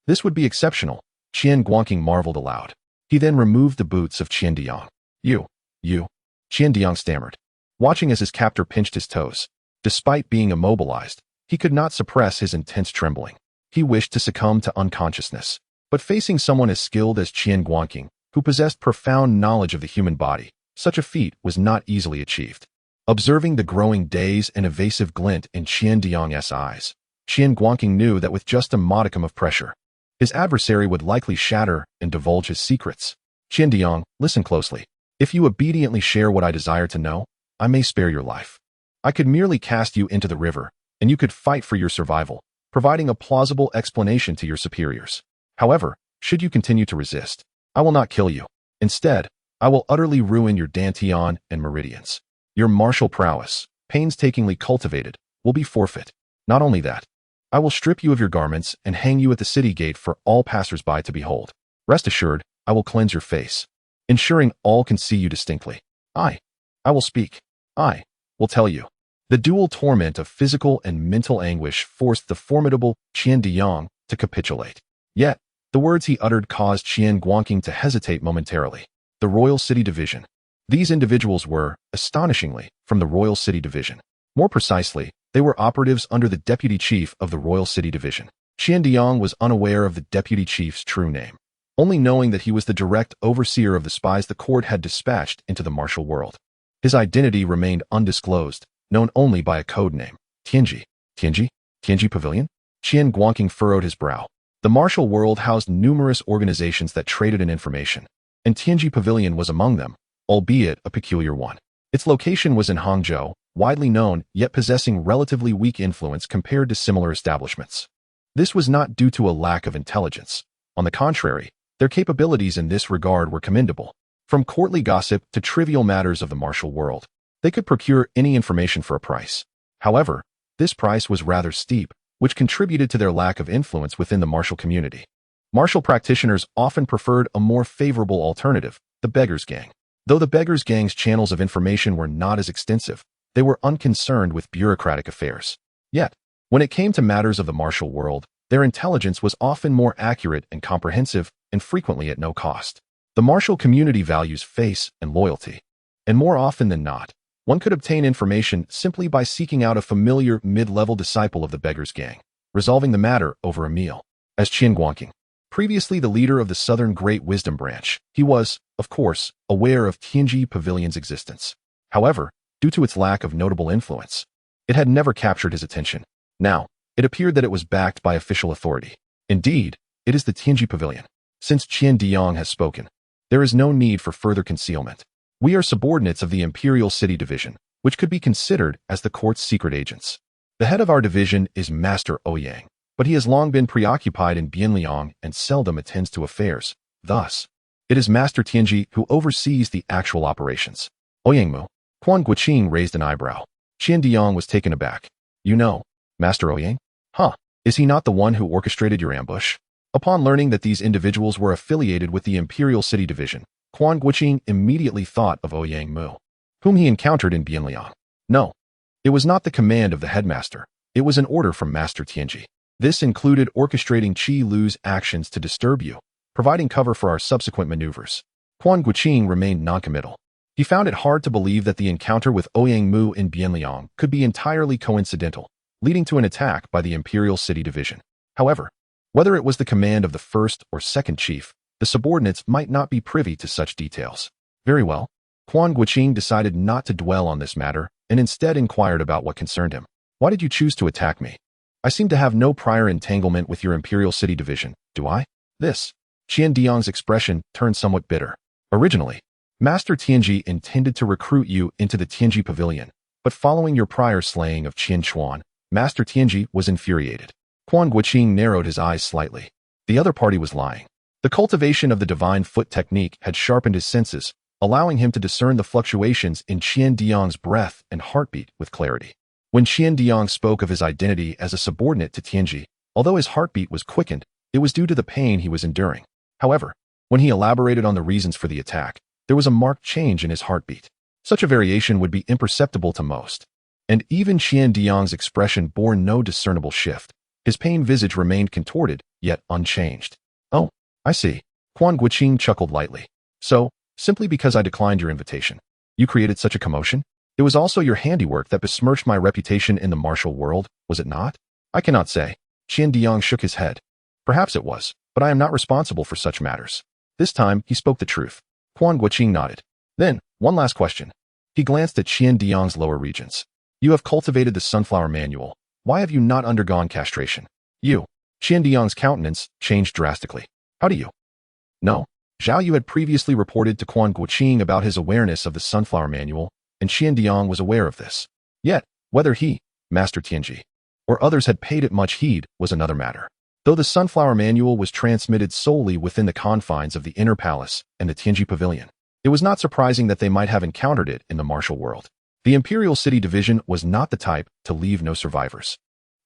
This would be exceptional, Quan Guanqing marveled aloud. He then removed the boots of Qian. You. Qian stammered, watching as his captor pinched his toes. Despite being immobilized, he could not suppress his intense trembling. He wished to succumb to unconsciousness, but facing someone as skilled as Quan Guanqing, who possessed profound knowledge of the human body, such a feat was not easily achieved. Observing the growing daze and evasive glint in Qian's eyes, Quan Guanqing knew that with just a modicum of pressure, his adversary would likely shatter and divulge his secrets. Qian, listen closely. If you obediently share what I desire to know, I may spare your life. I could merely cast you into the river, and you could fight for your survival, providing a plausible explanation to your superiors. However, should you continue to resist, I will not kill you. Instead, I will utterly ruin your dantian and meridians. Your martial prowess, painstakingly cultivated, will be forfeit. Not only that, I will strip you of your garments and hang you at the city gate for all passers-by to behold. Rest assured, I will cleanse your face, ensuring all can see you distinctly. I will speak. I will tell you. The dual torment of physical and mental anguish forced the formidable Qian to capitulate. Yet, the words he uttered caused Quan Guanqing to hesitate momentarily. The Royal City Division. These individuals were, astonishingly, from the Royal City Division. More precisely, they were operatives under the Deputy Chief of the Royal City Division. Qian was unaware of the Deputy Chief's true name, only knowing that he was the direct overseer of the spies the court had dispatched into the martial world. His identity remained undisclosed, known only by a code name, Tianji. Tianji Pavilion? Quan Guanqing furrowed his brow. The martial world housed numerous organizations that traded in information, and Tianji Pavilion was among them, albeit a peculiar one. Its location was in Hangzhou, widely known yet possessing relatively weak influence compared to similar establishments. This was not due to a lack of intelligence. On the contrary, their capabilities in this regard were commendable. From courtly gossip to trivial matters of the martial world, they could procure any information for a price. However, this price was rather steep, which contributed to their lack of influence within the martial community. Martial practitioners often preferred a more favorable alternative, the Beggars Gang. Though the Beggars Gang's channels of information were not as extensive, they were unconcerned with bureaucratic affairs. Yet, when it came to matters of the martial world, their intelligence was often more accurate and comprehensive, and frequently at no cost. The martial community values face and loyalty, and more often than not, one could obtain information simply by seeking out a familiar mid-level disciple of the Beggars Gang, resolving the matter over a meal. As Quan Guanqing, previously the leader of the Southern Great Wisdom Branch, he was, of course, aware of Tianji Pavilion's existence. However, due to its lack of notable influence, it had never captured his attention. Now, it appeared that it was backed by official authority. Indeed, it is the Tianji Pavilion. Since Qian Diang has spoken, there is no need for further concealment. We are subordinates of the Imperial City Division, which could be considered as the court's secret agents. The head of our division is Master Ouyang, but he has long been preoccupied in Bianliang and seldom attends to affairs. Thus, it is Master Tianji who oversees the actual operations. Ouyangmu. Quan Guanqing raised an eyebrow. Qian Diang was taken aback. You know, Master Ouyang? Huh, is he not the one who orchestrated your ambush? Upon learning that these individuals were affiliated with the Imperial City Division, Quan Guanqing immediately thought of Ouyangmu, whom he encountered in Bianliang. No, it was not the command of the headmaster. It was an order from Master Tianji. This included orchestrating Qi Lu's actions to disturb you, providing cover for our subsequent maneuvers. Quan Guanqing remained noncommittal. He found it hard to believe that the encounter with Ouyangmu in Bianliang could be entirely coincidental, leading to an attack by the Imperial City Division. However, whether it was the command of the first or second chief, the subordinates might not be privy to such details. Very well. Quan Guanqing decided not to dwell on this matter and instead inquired about what concerned him. Why did you choose to attack me? I seem to have no prior entanglement with your Imperial City Division, do I? This. Qian Diang's expression turned somewhat bitter. Originally, Master Tianji intended to recruit you into the Tianji Pavilion, but following your prior slaying of Qian Chuan, Master Tianji was infuriated. Quan Guanqing narrowed his eyes slightly. The other party was lying. The cultivation of the divine foot technique had sharpened his senses, allowing him to discern the fluctuations in Qian Diang's breath and heartbeat with clarity. When Qian Diang spoke of his identity as a subordinate to Tianji, although his heartbeat was quickened, it was due to the pain he was enduring. However, when he elaborated on the reasons for the attack, there was a marked change in his heartbeat. Such a variation would be imperceptible to most. And even Qian Diang's expression bore no discernible shift. His pained visage remained contorted, yet unchanged. Oh, I see. Quan Guanqing chuckled lightly. So, simply because I declined your invitation, you created such a commotion? It was also your handiwork that besmirched my reputation in the martial world, was it not? I cannot say. Qian Diang shook his head. Perhaps it was, but I am not responsible for such matters. This time, he spoke the truth. Quan Guanqing nodded. Then, one last question. He glanced at Qian Diang's lower regions. You have cultivated the Sunflower Manual. Why have you not undergone castration? You. Qian Diang's countenance changed drastically. How do you? No. Zhao Yu had previously reported to Quan Guanqing about his awareness of the Sunflower Manual, and Qian Diang was aware of this. Yet, whether he, Master Tianji, or others had paid it much heed was another matter. Though the Sunflower Manual was transmitted solely within the confines of the Inner Palace and the Tianji Pavilion, it was not surprising that they might have encountered it in the martial world. The Imperial City Division was not the type to leave no survivors.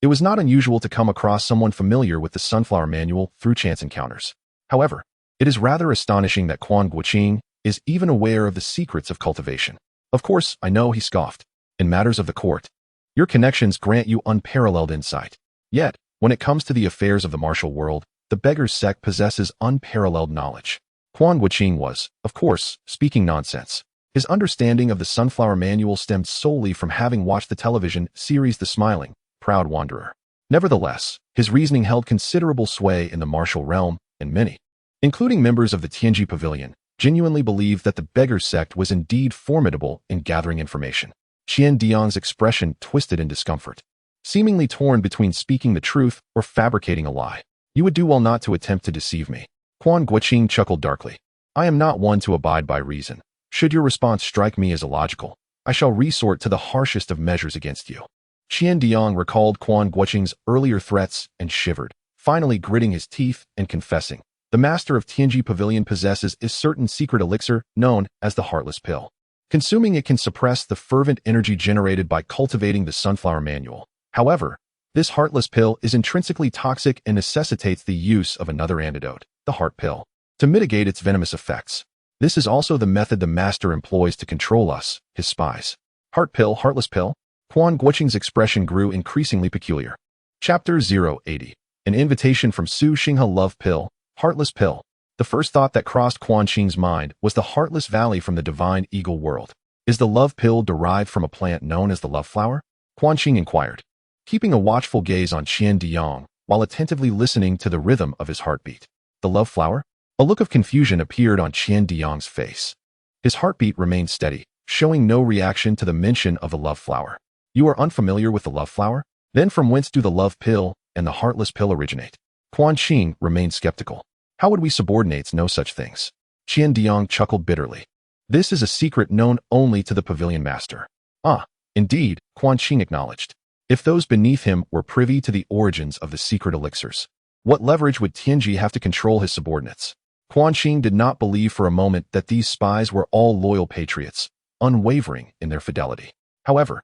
It was not unusual to come across someone familiar with the Sunflower Manual through chance encounters. However, it is rather astonishing that Quan Guanqing is even aware of the secrets of cultivation. Of course, I know, he scoffed. In matters of the court, your connections grant you unparalleled insight. Yet, when it comes to the affairs of the martial world, the beggar's sect possesses unparalleled knowledge. Quan Guanqing was, of course, speaking nonsense. His understanding of the Sunflower Manual stemmed solely from having watched the television series The Smiling, Proud Wanderer. Nevertheless, his reasoning held considerable sway in the martial realm, and many, including members of the Tianji Pavilion, genuinely believed that the beggar sect was indeed formidable in gathering information. Qian Diang's expression twisted in discomfort, seemingly torn between speaking the truth or fabricating a lie. You would do well not to attempt to deceive me. Quan Guanqing chuckled darkly. I am not one to abide by reason. Should your response strike me as illogical, I shall resort to the harshest of measures against you. Qian Diang recalled Quan Guanqing's earlier threats and shivered, finally gritting his teeth and confessing. The master of Tianji Pavilion possesses a certain secret elixir known as the Heartless Pill. Consuming it can suppress the fervent energy generated by cultivating the Sunflower Manual. However, this Heartless Pill is intrinsically toxic and necessitates the use of another antidote, the Heart Pill, to mitigate its venomous effects. This is also the method the master employs to control us, his spies. Heart Pill, Heartless Pill? Quan Guanqing's expression grew increasingly peculiar. Chapter 080. An invitation from Su Xinghe. Love Pill, Heartless Pill. The first thought that crossed Quan Qing's mind was the Heartless Valley from the Divine Eagle world. Is the love pill derived from a plant known as the love flower? Quan Qing inquired, keeping a watchful gaze on Qian Diang while attentively listening to the rhythm of his heartbeat. The love flower? A look of confusion appeared on Qian Diang's face. His heartbeat remained steady, showing no reaction to the mention of the love flower. You are unfamiliar with the love flower? Then from whence do the love pill and the heartless pill originate? Quan Qing remained skeptical. How would we subordinates know such things? Qian Diang chuckled bitterly. This is a secret known only to the pavilion master. Ah, indeed, Quan Qing acknowledged. If those beneath him were privy to the origins of the secret elixirs, what leverage would Tianji have to control his subordinates? Quan Qing did not believe for a moment that these spies were all loyal patriots, unwavering in their fidelity. However,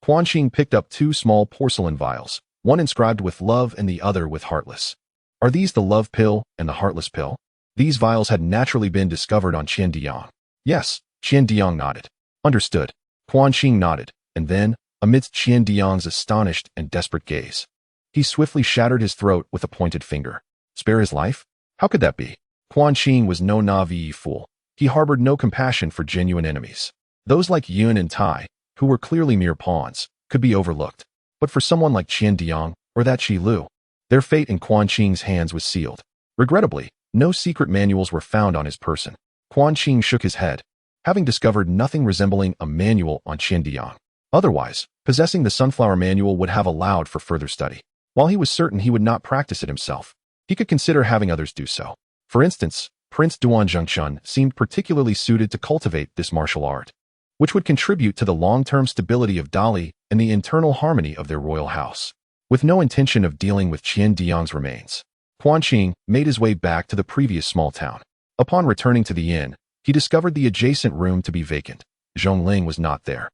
Quan Qing picked up two small porcelain vials, one inscribed with love and the other with heartless. Are these the love pill and the heartless pill? These vials had naturally been discovered on Qian Diang. Yes, Qian Diang nodded. Understood. Quan Qing nodded, and then, amidst Qian Diang's astonished and desperate gaze, he swiftly shattered his throat with a pointed finger. Spare his life? How could that be? Quan Qing was no naive fool. He harbored no compassion for genuine enemies. Those like Yun and Tai, who were clearly mere pawns, could be overlooked. But for someone like Qian Diang or that Qi Lu, their fate in Quan Qing's hands was sealed. Regrettably, no secret manuals were found on his person. Quan Qing shook his head, having discovered nothing resembling a manual on Qian Diang. Otherwise, possessing the Sunflower Manual would have allowed for further study. While he was certain he would not practice it himself, he could consider having others do so. For instance, Prince Duan Zhengchun seemed particularly suited to cultivate this martial art, which would contribute to the long-term stability of Dali and the internal harmony of their royal house. With no intention of dealing with Qian Diang's remains, Quan Qing made his way back to the previous small town. Upon returning to the inn, he discovered the adjacent room to be vacant. Zhongling was not there.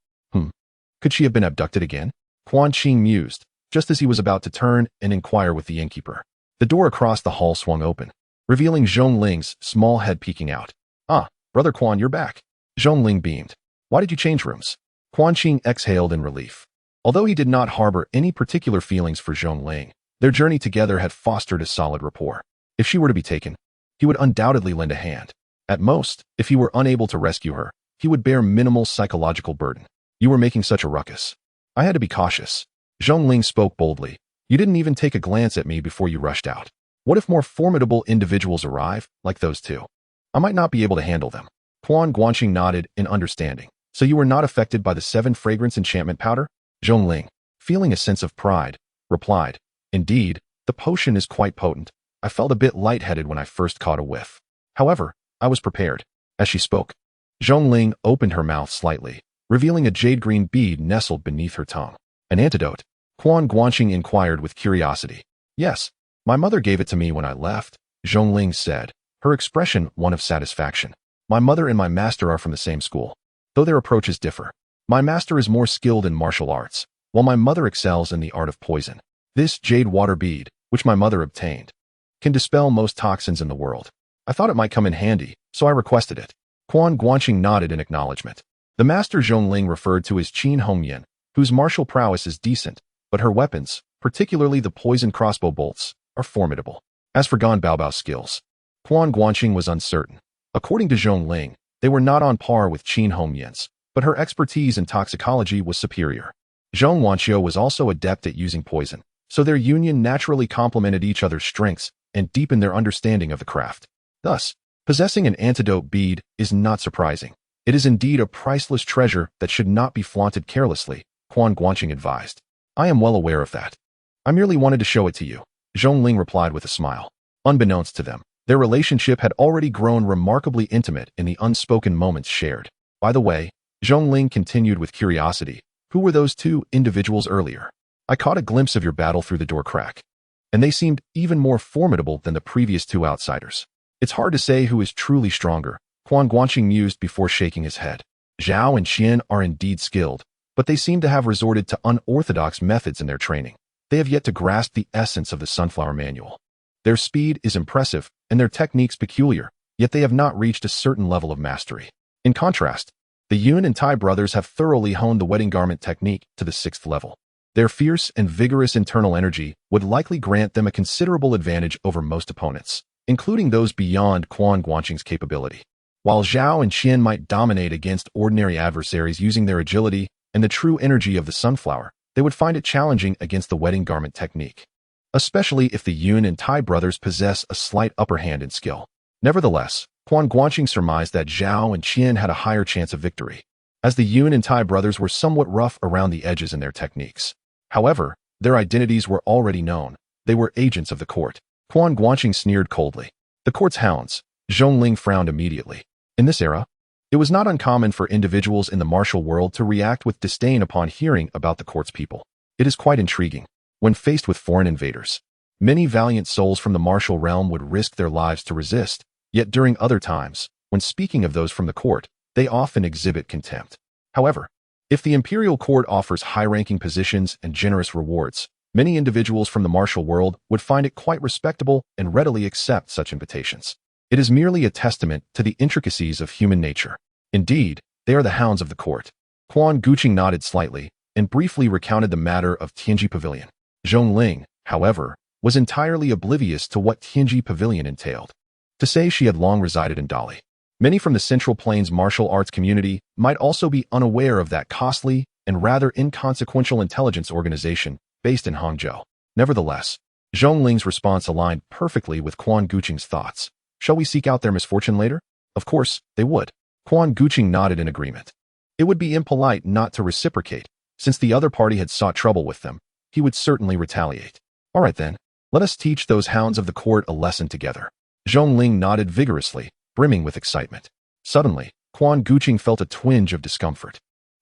Could she have been abducted again? Quan Qing mused, just as he was about to turn and inquire with the innkeeper. The door across the hall swung open, revealing Zhongling's small head peeking out. Ah, Brother Quan, you're back. Zhongling beamed. Why did you change rooms? Quan Qing exhaled in relief. Although he did not harbor any particular feelings for Zhongling, their journey together had fostered a solid rapport. If she were to be taken, he would undoubtedly lend a hand. At most, if he were unable to rescue her, he would bear minimal psychological burden. You were making such a ruckus. I had to be cautious. Zhongling spoke boldly. You didn't even take a glance at me before you rushed out. What if more formidable individuals arrive, like those two? I might not be able to handle them. Quan Guanqing nodded in understanding. So you were not affected by the 7 fragrance enchantment powder? Zhongling, feeling a sense of pride, replied, Indeed, the potion is quite potent. I felt a bit lightheaded when I first caught a whiff. However, I was prepared. As she spoke, Zhongling opened her mouth slightly, revealing a jade-green bead nestled beneath her tongue. An antidote? Quan Guanqing inquired with curiosity. Yes, my mother gave it to me when I left, Zhongling said, her expression one of satisfaction. My mother and my master are from the same school, though their approaches differ. My master is more skilled in martial arts, while my mother excels in the art of poison. This jade water bead, which my mother obtained, can dispel most toxins in the world. I thought it might come in handy, so I requested it. Quan Guanqing nodded in acknowledgement. The master Zhongling referred to as Qin Hongyan, whose martial prowess is decent, but her weapons, particularly the poison crossbow bolts, are formidable. As for Gan Baobao's skills, Quan Guanqing was uncertain. According to Zhongling, they were not on par with Qin Hongyan's, but her expertise in toxicology was superior. Zhong Wanqiu was also adept at using poison, so their union naturally complemented each other's strengths and deepened their understanding of the craft. Thus, possessing an antidote bead is not surprising. It is indeed a priceless treasure that should not be flaunted carelessly, Quan Guanqing advised. I am well aware of that. I merely wanted to show it to you, Zhongling replied with a smile. Unbeknownst to them, their relationship had already grown remarkably intimate in the unspoken moments shared. By the way, Zhongling continued with curiosity, who were those two individuals earlier? I caught a glimpse of your battle through the door crack, and they seemed even more formidable than the previous two outsiders. It's hard to say who is truly stronger, Quan Guanqing mused before shaking his head. Zhao and Qian are indeed skilled, but they seem to have resorted to unorthodox methods in their training. They have yet to grasp the essence of the Sunflower Manual. Their speed is impressive, and their techniques peculiar, yet they have not reached a certain level of mastery. In contrast, the Yun and Tai brothers have thoroughly honed the wedding garment technique to the 6th level. Their fierce and vigorous internal energy would likely grant them a considerable advantage over most opponents, including those beyond Quan Guanqing's capability. While Zhao and Qian might dominate against ordinary adversaries using their agility and the true energy of the sunflower, they would find it challenging against the wedding garment technique, especially if the Yun and Tai brothers possess a slight upper hand in skill. Nevertheless, Quan Guanqing surmised that Zhao and Qian had a higher chance of victory, as the Yun and Tai brothers were somewhat rough around the edges in their techniques. However, their identities were already known. They were agents of the court. Quan Guanqing sneered coldly. The court's hounds. Zhongling frowned immediately. In this era, it was not uncommon for individuals in the martial world to react with disdain upon hearing about the court's people. It is quite intriguing. When faced with foreign invaders, many valiant souls from the martial realm would risk their lives to resist, yet during other times, when speaking of those from the court, they often exhibit contempt. However, if the imperial court offers high-ranking positions and generous rewards, many individuals from the martial world would find it quite respectable and readily accept such invitations. It is merely a testament to the intricacies of human nature. Indeed, they are the hounds of the court. Quan Guanqing nodded slightly and briefly recounted the matter of Tianji Pavilion. Zhongling, however, was entirely oblivious to what Tianji Pavilion entailed. To say she had long resided in Dali. Many from the Central Plains martial arts community might also be unaware of that costly and rather inconsequential intelligence organization based in Hangzhou. Nevertheless, Zhongling's response aligned perfectly with Quan Guanqing's thoughts. Shall we seek out their misfortune later? Of course, they would. Quan Guanqing nodded in agreement. It would be impolite not to reciprocate. Since the other party had sought trouble with them, he would certainly retaliate. All right then, let us teach those hounds of the court a lesson together. Zhongling nodded vigorously, brimming with excitement. Suddenly, Quan Guanqing felt a twinge of discomfort.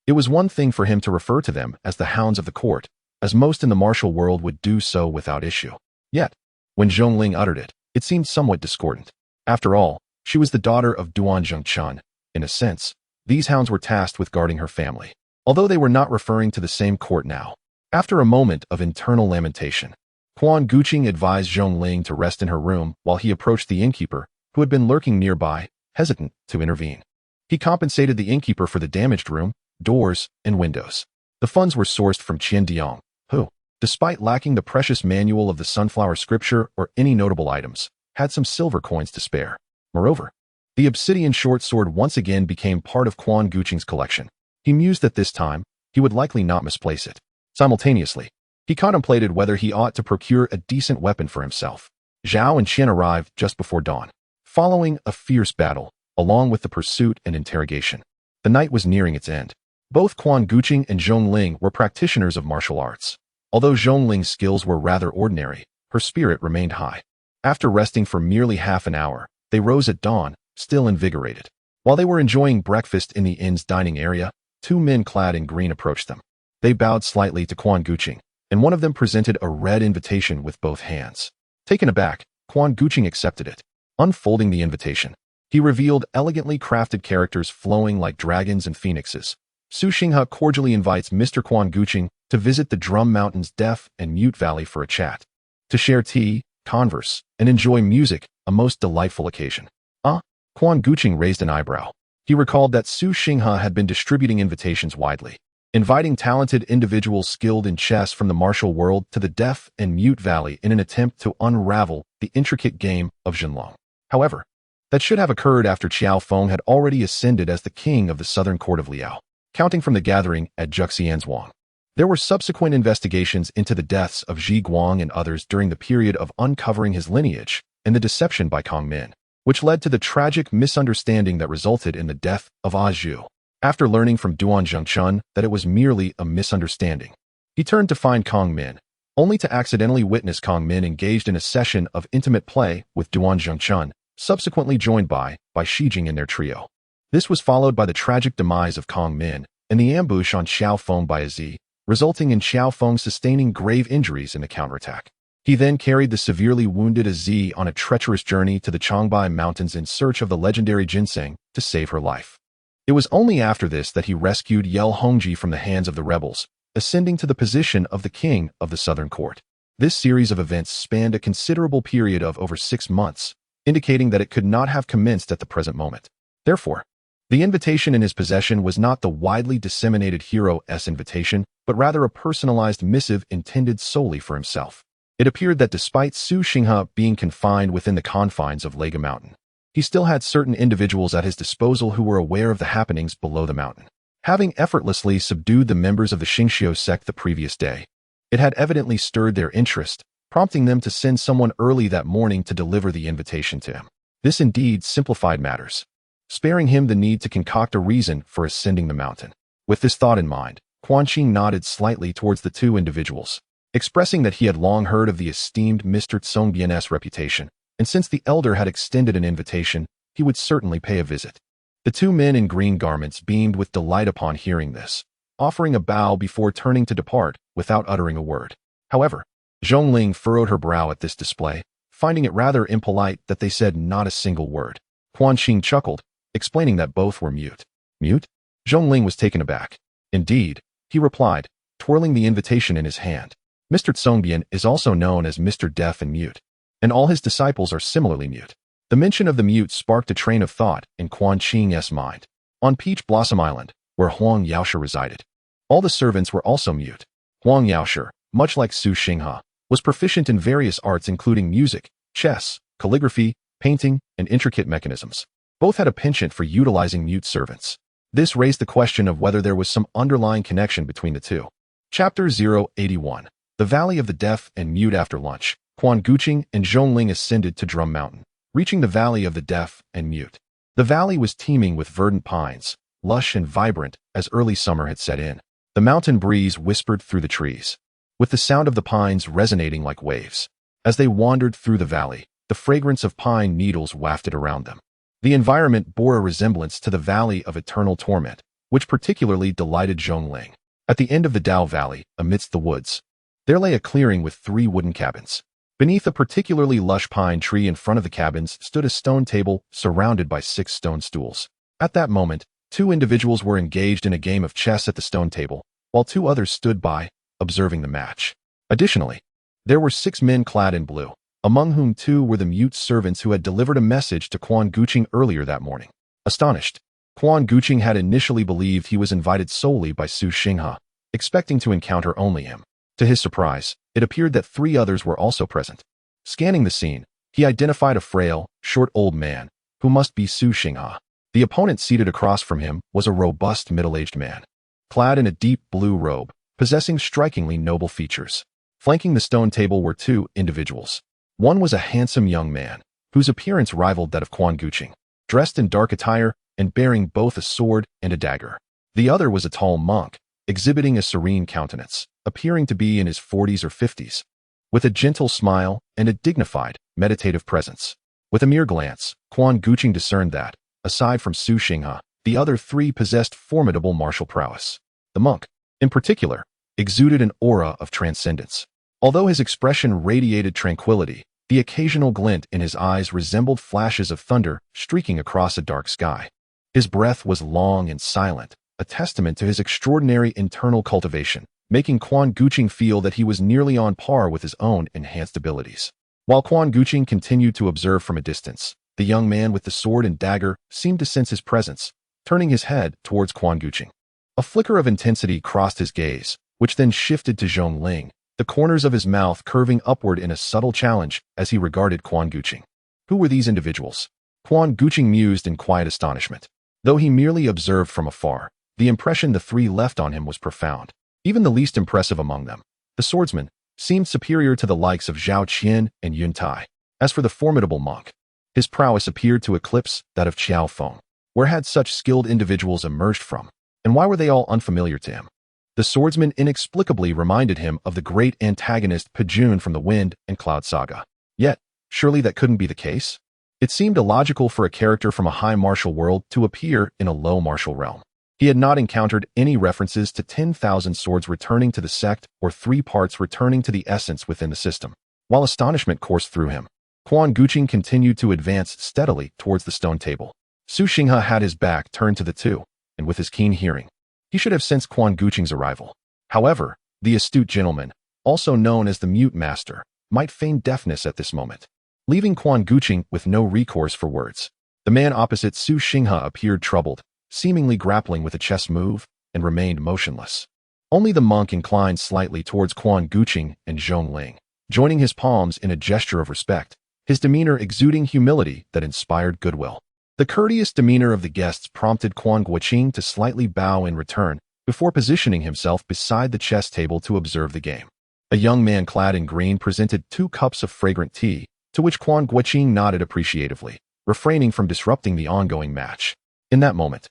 It was one thing for him to refer to them as the hounds of the court, as most in the martial world would do so without issue. Yet, when Zhongling uttered it, it seemed somewhat discordant. After all, she was the daughter of Duan Zhengchun. In a sense, these hounds were tasked with guarding her family, although they were not referring to the same court now. After a moment of internal lamentation, Quan Guanqing advised Zhongling to rest in her room while he approached the innkeeper, who had been lurking nearby, hesitant to intervene. He compensated the innkeeper for the damaged room, doors, and windows. The funds were sourced from Qian Diong, who, despite lacking the precious manual of the Sunflower Scripture or any notable items, had some silver coins to spare. Moreover, the obsidian short sword once again became part of Quan Guanqing's collection. He mused that this time, he would likely not misplace it. Simultaneously, he contemplated whether he ought to procure a decent weapon for himself. Zhao and Qian arrived just before dawn, following a fierce battle, along with the pursuit and interrogation. The night was nearing its end. Both Quan Guanqing and Zhongling were practitioners of martial arts. Although Zhongling's skills were rather ordinary, her spirit remained high. After resting for merely half an hour, they rose at dawn, still invigorated. While they were enjoying breakfast in the inn's dining area, two men clad in green approached them. They bowed slightly to Quan Guanqing, and one of them presented a red invitation with both hands. Taken aback, Quan Guanqing accepted it. Unfolding the invitation, he revealed elegantly crafted characters flowing like dragons and phoenixes. Su Xinghe cordially invites Mr. Quan Guanqing to visit the Drum Mountain's Deaf and Mute Valley for a chat, to share tea, converse, and enjoy music, a most delightful occasion. Quan Guanqing raised an eyebrow. He recalled that Su Xinghe had been distributing invitations widely, inviting talented individuals skilled in chess from the martial world to the Deaf and Mute Valley in an attempt to unravel the intricate game of Zhenlong. However, that should have occurred after Qiao Feng had already ascended as the king of the southern court of Liao, counting from the gathering at Juxianzhuang. There were subsequent investigations into the deaths of Zhi Guang and others during the period of uncovering his lineage and the deception by Kong Min, which led to the tragic misunderstanding that resulted in the death of Ah Zhu. After learning from Duan Zhengchun that it was merely a misunderstanding, he turned to find Kong Min, only to accidentally witness Kong Min engaged in a session of intimate play with Duan Zhengchun, subsequently joined by Shi Jing and their trio. This was followed by the tragic demise of Kong Min and the ambush on Qiao Feng by Azi, resulting in Qiao Feng sustaining grave injuries in the counterattack. He then carried the severely wounded Azi on a treacherous journey to the Changbai Mountains in search of the legendary ginseng to save her life. It was only after this that he rescued Yel Hongji from the hands of the rebels, ascending to the position of the king of the Southern Court. This series of events spanned a considerable period of over 6 months, indicating that it could not have commenced at the present moment. Therefore, the invitation in his possession was not the widely disseminated hero's invitation, but rather a personalized missive intended solely for himself. It appeared that despite Su Xinghe being confined within the confines of Lega Mountain, he still had certain individuals at his disposal who were aware of the happenings below the mountain. Having effortlessly subdued the members of the Xingqiu sect the previous day, it had evidently stirred their interest, prompting them to send someone early that morning to deliver the invitation to him. This indeed simplified matters, sparing him the need to concoct a reason for ascending the mountain. With this thought in mind, Quan Qing nodded slightly towards the two individuals. expressing that he had long heard of the esteemed Mr. Tsongbian's reputation, and since the elder had extended an invitation, he would certainly pay a visit. The two men in green garments beamed with delight upon hearing this, offering a bow before turning to depart without uttering a word. However, Zhongling furrowed her brow at this display, finding it rather impolite that they said not a single word. Quan Guanqing chuckled, explaining that both were mute. Mute? Zhongling was taken aback. Indeed, he replied, twirling the invitation in his hand. Mr. Tsongbian is also known as Mr. Deaf and Mute, and all his disciples are similarly mute. The mention of the mute sparked a train of thought in Quan Qing's mind. On Peach Blossom Island, where Huang Yaoshi resided, all the servants were also mute. Huang Yaoshi, much like Su Xinghe, was proficient in various arts including music, chess, calligraphy, painting, and intricate mechanisms. Both had a penchant for utilizing mute servants. This raised the question of whether there was some underlying connection between the two. Chapter 081. The Valley of the Deaf and Mute. After lunch, Quan Guanqing and Zhongling ascended to Drum Mountain, reaching the Valley of the Deaf and Mute. The valley was teeming with verdant pines, lush and vibrant as early summer had set in. The mountain breeze whispered through the trees, with the sound of the pines resonating like waves. As they wandered through the valley, the fragrance of pine needles wafted around them. The environment bore a resemblance to the Valley of Eternal Torment, which particularly delighted Zhongling. At the end of the Dao Valley, amidst the woods, there lay a clearing with 3 wooden cabins. Beneath a particularly lush pine tree in front of the cabins stood a stone table surrounded by 6 stone stools. At that moment, 2 individuals were engaged in a game of chess at the stone table, while 2 others stood by, observing the match. Additionally, there were 6 men clad in blue, among whom 2 were the mute servants who had delivered a message to Quan Guanqing earlier that morning. Astonished, Quan Guanqing had initially believed he was invited solely by Su Xinghe, expecting to encounter only him. To his surprise, it appeared that 3 others were also present. Scanning the scene, he identified a frail, short old man, who must be Su Xinghe. The opponent seated across from him was a robust middle-aged man, clad in a deep blue robe, possessing strikingly noble features. Flanking the stone table were 2 individuals. One was a handsome young man, whose appearance rivaled that of Quan Guanqing, dressed in dark attire and bearing both a sword and a dagger. The other was a tall monk, exhibiting a serene countenance, appearing to be in his 40s or 50s, with a gentle smile and a dignified, meditative presence. With a mere glance, Quan Guanqing discerned that, aside from Su Xinghe, the other 3 possessed formidable martial prowess. The monk, in particular, exuded an aura of transcendence. Although his expression radiated tranquility, the occasional glint in his eyes resembled flashes of thunder streaking across a dark sky. His breath was long and silent, a testament to his extraordinary internal cultivation, making Quan Guanqing feel that he was nearly on par with his own enhanced abilities. While Quan Guanqing continued to observe from a distance, the young man with the sword and dagger seemed to sense his presence, turning his head towards Quan Guanqing. A flicker of intensity crossed his gaze, which then shifted to Zhongling, the corners of his mouth curving upward in a subtle challenge as he regarded Quan Guanqing. Who were these individuals? Quan Guanqing mused in quiet astonishment. Though he merely observed from afar, the impression the 3 left on him was profound. Even the least impressive among them, the swordsman, seemed superior to the likes of Zhao Qian and Yun Tai. As for the formidable monk, his prowess appeared to eclipse that of Qiao Feng. Where had such skilled individuals emerged from, and why were they all unfamiliar to him? The swordsman inexplicably reminded him of the great antagonist Pejun from the Wind and Cloud Saga. Yet, surely that couldn't be the case? It seemed illogical for a character from a high martial world to appear in a low martial realm. He had not encountered any references to 10,000 swords returning to the sect or 3 parts returning to the essence within the system. While astonishment coursed through him, Quan Guanqing continued to advance steadily towards the stone table. Su Xinghe had his back turned to the 2, and with his keen hearing, he should have sensed Quan Guanqing's arrival. However, the astute gentleman, also known as the Mute Master, might feign deafness at this moment, leaving Quan Guanqing with no recourse for words. The man opposite Su Xinghe appeared troubled, seemingly grappling with a chess move, and remained motionless. Only the monk inclined slightly towards Quan Guanqing and Zhongling, joining his palms in a gesture of respect, his demeanor exuding humility that inspired goodwill. The courteous demeanor of the guests prompted Quan Guanqing to slightly bow in return before positioning himself beside the chess table to observe the game. A young man clad in green presented 2 cups of fragrant tea, to which Quan Guanqing nodded appreciatively, refraining from disrupting the ongoing match. In that moment,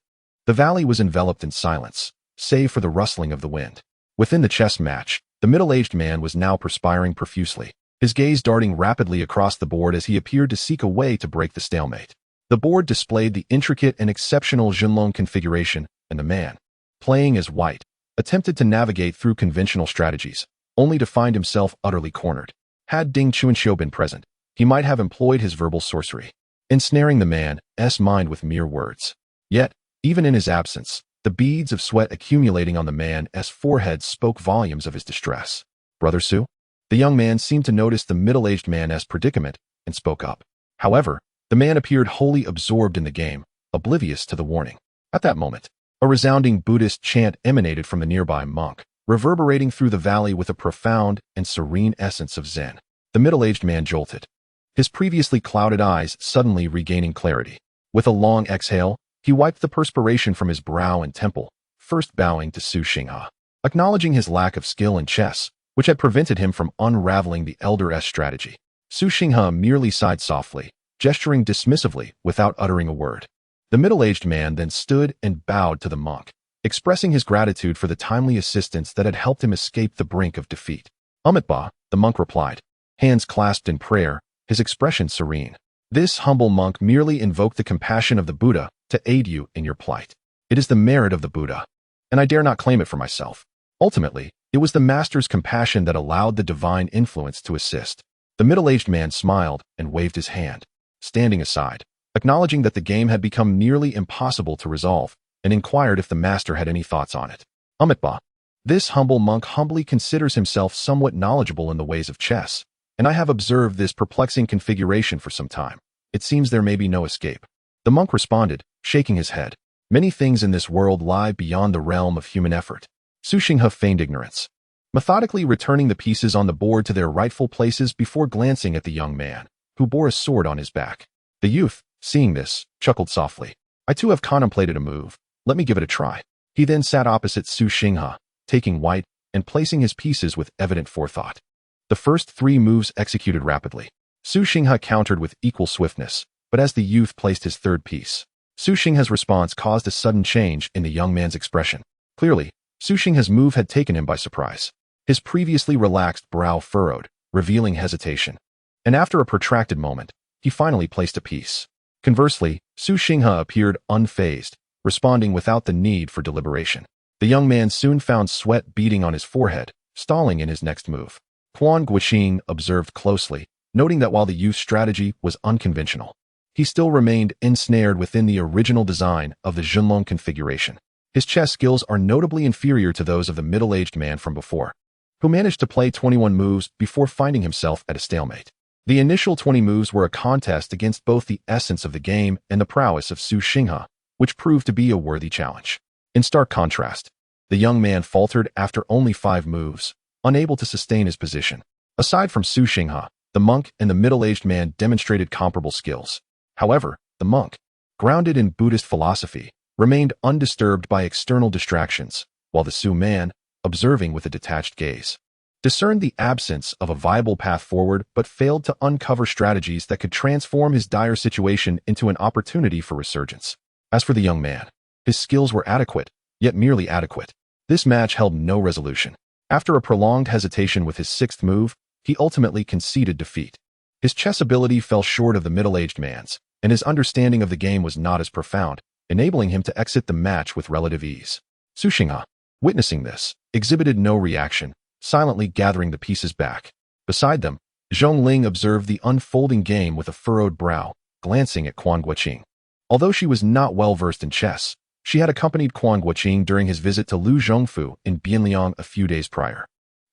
the valley was enveloped in silence, save for the rustling of the wind. Within the chess match, The middle-aged man was now perspiring profusely, his gaze darting rapidly across the board as he appeared to seek a way to break the stalemate. The board displayed the intricate and exceptional Zhenlong configuration, and the man, playing as white, attempted to navigate through conventional strategies, only to find himself utterly cornered. Had Ding Chuanxiu been present, he might have employed his verbal sorcery, ensnaring the man's mind with mere words. Yet, even in his absence, the beads of sweat accumulating on the man's forehead spoke volumes of his distress. "Brother Su?" The young man seemed to notice the middle-aged man's predicament and spoke up. However, the man appeared wholly absorbed in the game, oblivious to the warning. At that moment, a resounding Buddhist chant emanated from the nearby monk, reverberating through the valley with a profound and serene essence of Zen. The middle-aged man jolted, his previously clouded eyes suddenly regaining clarity. With a long exhale, he wiped the perspiration from his brow and temple, first bowing to Su Xinghe, acknowledging his lack of skill in chess, which had prevented him from unraveling the elder's strategy. Su Xinghe merely sighed softly, gesturing dismissively without uttering a word. The middle-aged man then stood and bowed to the monk, expressing his gratitude for the timely assistance that had helped him escape the brink of defeat. "Amitabha," the monk replied, hands clasped in prayer, his expression serene. "This humble monk merely invoked the compassion of the Buddha to aid you in your plight. It is the merit of the Buddha, and I dare not claim it for myself. Ultimately, it was the master's compassion that allowed the divine influence to assist." The middle-aged man smiled and waved his hand, standing aside, acknowledging that the game had become nearly impossible to resolve, and inquired if the master had any thoughts on it. "Amitabha, this humble monk humbly considers himself somewhat knowledgeable in the ways of chess, and I have observed this perplexing configuration for some time. It seems there may be no escape." The monk responded, shaking his head. "Many things in this world lie beyond the realm of human effort." Su Xinghe feigned ignorance, methodically returning the pieces on the board to their rightful places before glancing at the young man, who bore a sword on his back. The youth, seeing this, chuckled softly. "I too have contemplated a move. Let me give it a try." He then sat opposite Su Xinghe, taking white and placing his pieces with evident forethought. The first 3 moves executed rapidly. Su Xinghe countered with equal swiftness, but as the youth placed his third piece, Su Xinghe's response caused a sudden change in the young man's expression. Clearly, Su Xinghe's move had taken him by surprise. His previously relaxed brow furrowed, revealing hesitation. And after a protracted moment, he finally placed a piece. Conversely, Su Xinghe appeared unfazed, responding without the need for deliberation. The young man soon found sweat beading on his forehead, stalling in his next move. Quan Guanqing observed closely, noting that while the youth's strategy was unconventional, he still remained ensnared within the original design of the Zhenlong configuration. His chess skills are notably inferior to those of the middle-aged man from before, who managed to play 21 moves before finding himself at a stalemate. The initial 20 moves were a contest against both the essence of the game and the prowess of Su Xinghe, which proved to be a worthy challenge. In stark contrast, the young man faltered after only 5 moves, unable to sustain his position. Aside from Su Xinghe, the monk and the middle-aged man demonstrated comparable skills. However, the monk, grounded in Buddhist philosophy, remained undisturbed by external distractions, while the Su man, observing with a detached gaze, discerned the absence of a viable path forward but failed to uncover strategies that could transform his dire situation into an opportunity for resurgence. As for the young man, his skills were adequate, yet merely adequate. This match held no resolution. After a prolonged hesitation with his 6th move, he ultimately conceded defeat. His chess ability fell short of the middle-aged man's, and his understanding of the game was not as profound, enabling him to exit the match with relative ease. Su Xinghe, witnessing this, exhibited no reaction, silently gathering the pieces back. Beside them, Zhongling observed the unfolding game with a furrowed brow, glancing at Quan Guanqing. Although she was not well versed in chess, she had accompanied Quan Guanqing during his visit to Lu Zhongfu in Bianliang a few days prior.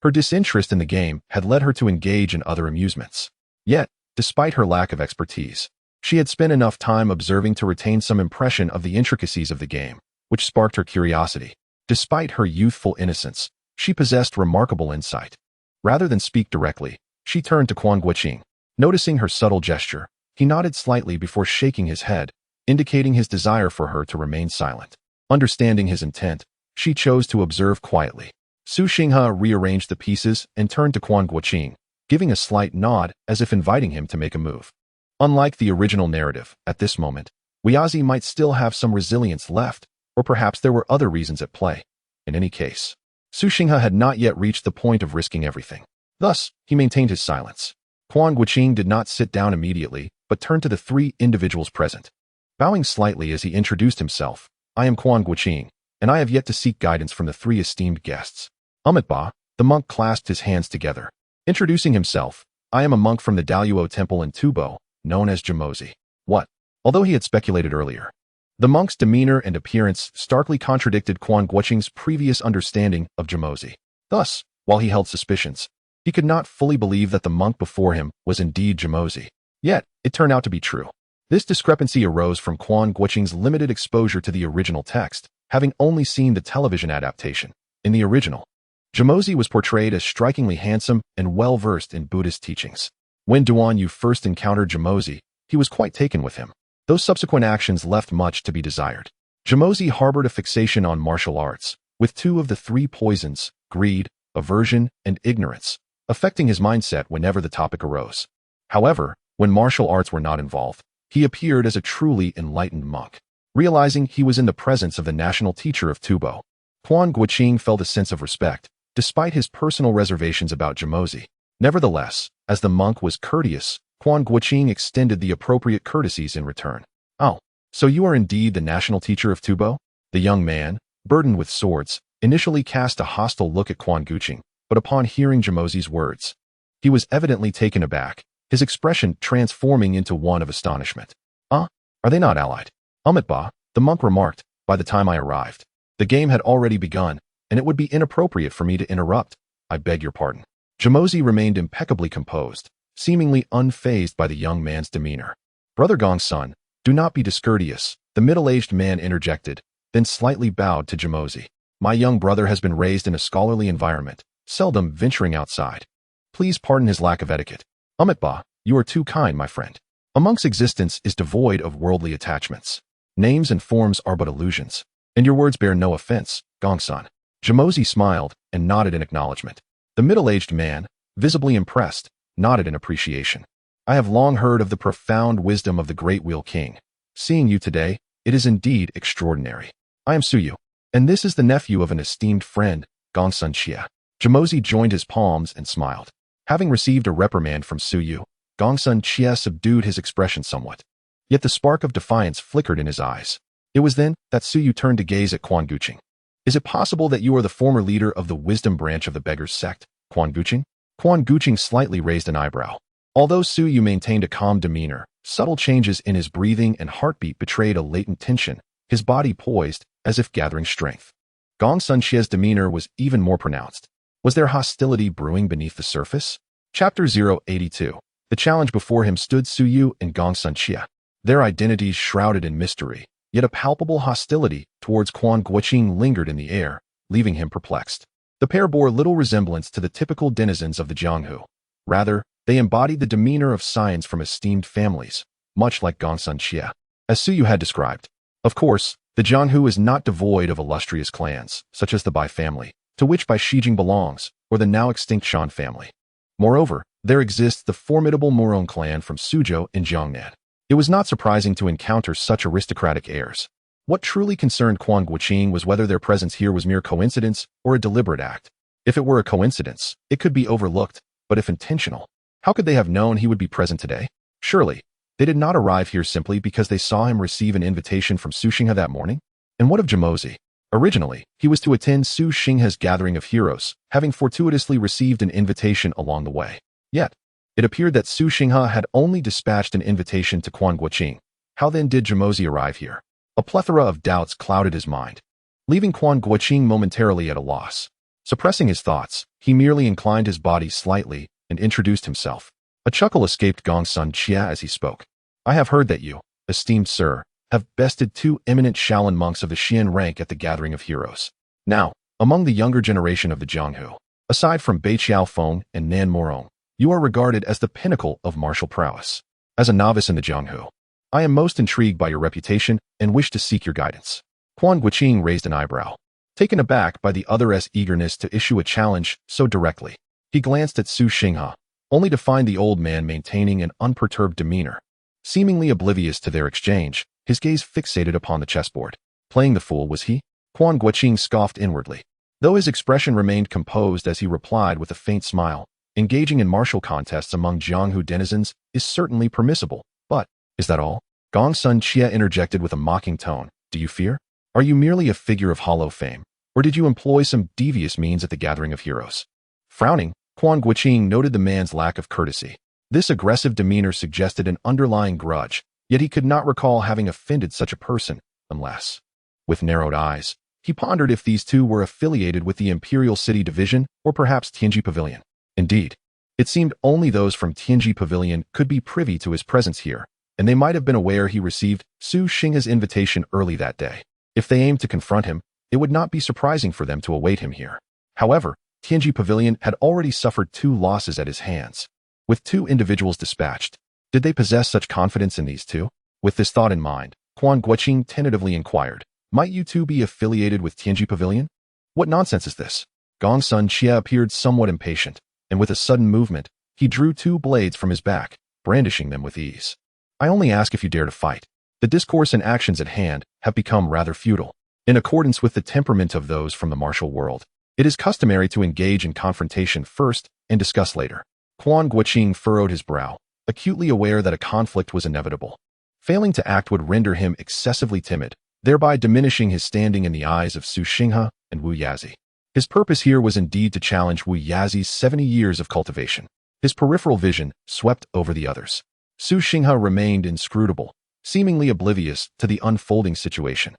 Her disinterest in the game had led her to engage in other amusements. Yet, despite her lack of expertise, she had spent enough time observing to retain some impression of the intricacies of the game, which sparked her curiosity. Despite her youthful innocence, she possessed remarkable insight. Rather than speak directly, she turned to Quan Guanqing. Noticing her subtle gesture, he nodded slightly before shaking his head, indicating his desire for her to remain silent. Understanding his intent, she chose to observe quietly. Su Xinghe rearranged the pieces and turned to Quan Guanqing, giving a slight nod as if inviting him to make a move. Unlike the original narrative, at this moment, Weizi might still have some resilience left, or perhaps there were other reasons at play. In any case, Su Xinghe had not yet reached the point of risking everything. Thus, he maintained his silence. Quan Guanqing did not sit down immediately, but turned to the three individuals present. Bowing slightly as he introduced himself, "I am Quan Guanqing, and I have yet to seek guidance from the three esteemed guests." Ba, the monk clasped his hands together. Introducing himself, "I am a monk from the Daluo temple in Tubo, known as Jamozi." What? Although he had speculated earlier, the monk's demeanor and appearance starkly contradicted Quan Guanqing's previous understanding of Jamozi. Thus, while he held suspicions, he could not fully believe that the monk before him was indeed Jamozi. Yet, it turned out to be true. This discrepancy arose from Quan Guanqing's limited exposure to the original text, having only seen the television adaptation. In the original, Jamozi was portrayed as strikingly handsome and well-versed in Buddhist teachings. When Duan Yu first encountered Jamozi, he was quite taken with him. Those subsequent actions left much to be desired. Jamozi harbored a fixation on martial arts, with two of the three poisons, greed, aversion, and ignorance, affecting his mindset whenever the topic arose. However, when martial arts were not involved, he appeared as a truly enlightened monk. Realizing he was in the presence of the national teacher of Tubo, Quan Guanqing felt a sense of respect, despite his personal reservations about Jamozi. Nevertheless, as the monk was courteous, Quan Guanqing extended the appropriate courtesies in return. "Oh, so you are indeed the national teacher of Tubo?" The young man, burdened with swords, initially cast a hostile look at Quan Guanqing, but upon hearing Jamozi's words, he was evidently taken aback, his expression transforming into one of astonishment. Are they not allied?" Ba, the monk remarked. "By the time I arrived, the game had already begun, and it would be inappropriate for me to interrupt. I beg your pardon." Jamozi remained impeccably composed, seemingly unfazed by the young man's demeanor. "Brother Gongsun, do not be discourteous," the middle-aged man interjected, then slightly bowed to Jamozi. "My young brother has been raised in a scholarly environment, seldom venturing outside. Please pardon his lack of etiquette." Ba, you are too kind, my friend. A monk's existence is devoid of worldly attachments. Names and forms are but illusions, and your words bear no offense, Gongsun. Jamozi smiled and nodded in acknowledgement. The middle-aged man, visibly impressed, nodded in appreciation. "I have long heard of the profound wisdom of the Great Wheel King. Seeing you today, it is indeed extraordinary. I am Suyu, and this is the nephew of an esteemed friend, Gongsun Xie." Jamozi joined his palms and smiled. Having received a reprimand from Suyu, Gongsun Xie subdued his expression somewhat. Yet the spark of defiance flickered in his eyes. It was then that Suyu turned to gaze at Quan Guanqing. "Is it possible that you are the former leader of the wisdom branch of the beggars' sect, Quan Guanqing?" Quan Guanqing slightly raised an eyebrow. Although Suyu maintained a calm demeanor, subtle changes in his breathing and heartbeat betrayed a latent tension, his body poised, as if gathering strength. Gongsun Xie's demeanor was even more pronounced. Was there hostility brewing beneath the surface? Chapter 082. The challenge before him stood Suyu and Gongsun Xie. Their identities shrouded in mystery, yet a palpable hostility towards Quan Guanqing lingered in the air, leaving him perplexed. The pair bore little resemblance to the typical denizens of the Jianghu. Rather, they embodied the demeanor of scions from esteemed families, much like Gongsun Xie, as Suyu had described. Of course, the Jianghu is not devoid of illustrious clans, such as the Bai family, to which Bai Shijing belongs, or the now extinct Shan family. Moreover, there exists the formidable Murong clan from Suzhou in Jiangnan. It was not surprising to encounter such aristocratic heirs. What truly concerned Quan Guanqing was whether their presence here was mere coincidence or a deliberate act. If it were a coincidence, it could be overlooked, but if intentional, how could they have known he would be present today? Surely, they did not arrive here simply because they saw him receive an invitation from Su Xinghe that morning? And what of Jamozi? Originally, he was to attend Su Xinghe's gathering of heroes, having fortuitously received an invitation along the way. Yet, it appeared that Su Xinghe had only dispatched an invitation to Quan Guanqing. How then did Jamozi arrive here? A plethora of doubts clouded his mind, leaving Quan Guanqing momentarily at a loss. Suppressing his thoughts, he merely inclined his body slightly and introduced himself. A chuckle escaped Gongsun Xie as he spoke. "I have heard that you, esteemed sir, have bested two eminent Shaolin monks of the Xian rank at the Gathering of Heroes. Now, among the younger generation of the Jianghu, aside from Qiao Feng and Nan Morong, you are regarded as the pinnacle of martial prowess. As a novice in the Jianghu, I am most intrigued by your reputation and wish to seek your guidance." Quan Guanqing raised an eyebrow, taken aback by the other's eagerness to issue a challenge so directly. He glanced at Su Xinghe, only to find the old man maintaining an unperturbed demeanor. Seemingly oblivious to their exchange, his gaze fixated upon the chessboard. Playing the fool was he? Quan Guanqing scoffed inwardly. though his expression remained composed as he replied with a faint smile. Engaging in martial contests among Jianghu denizens is certainly permissible, but is that all? Gong Sun Chia interjected with a mocking tone. Do you fear? Are you merely a figure of hollow fame, or did you employ some devious means at the gathering of heroes? Frowning, Quan Guanqing noted the man's lack of courtesy. This aggressive demeanor suggested an underlying grudge, yet he could not recall having offended such a person, unless. With narrowed eyes, he pondered if these two were affiliated with the Imperial City Division or perhaps Tianji Pavilion. Indeed, it seemed only those from Tianji Pavilion could be privy to his presence here, and they might have been aware he received Su Xingha's invitation early that day. If they aimed to confront him, it would not be surprising for them to await him here. However, Tianji Pavilion had already suffered 2 losses at his hands. With 2 individuals dispatched, did they possess such confidence in these two? With this thought in mind, Quan Guanqing tentatively inquired, might you two be affiliated with Tianji Pavilion? What nonsense is this? Gong Sun Chia appeared somewhat impatient, and with a sudden movement, he drew 2 blades from his back, brandishing them with ease. I only ask if you dare to fight. The discourse and actions at hand have become rather futile. In accordance with the temperament of those from the martial world, it is customary to engage in confrontation first and discuss later. Quan Guanqing furrowed his brow, acutely aware that a conflict was inevitable. Failing to act would render him excessively timid, thereby diminishing his standing in the eyes of Su Xingha and Wu Yazi. His purpose here was indeed to challenge Wu Yazi's 70 years of cultivation. His peripheral vision swept over the others. Su Xingha remained inscrutable, seemingly oblivious to the unfolding situation.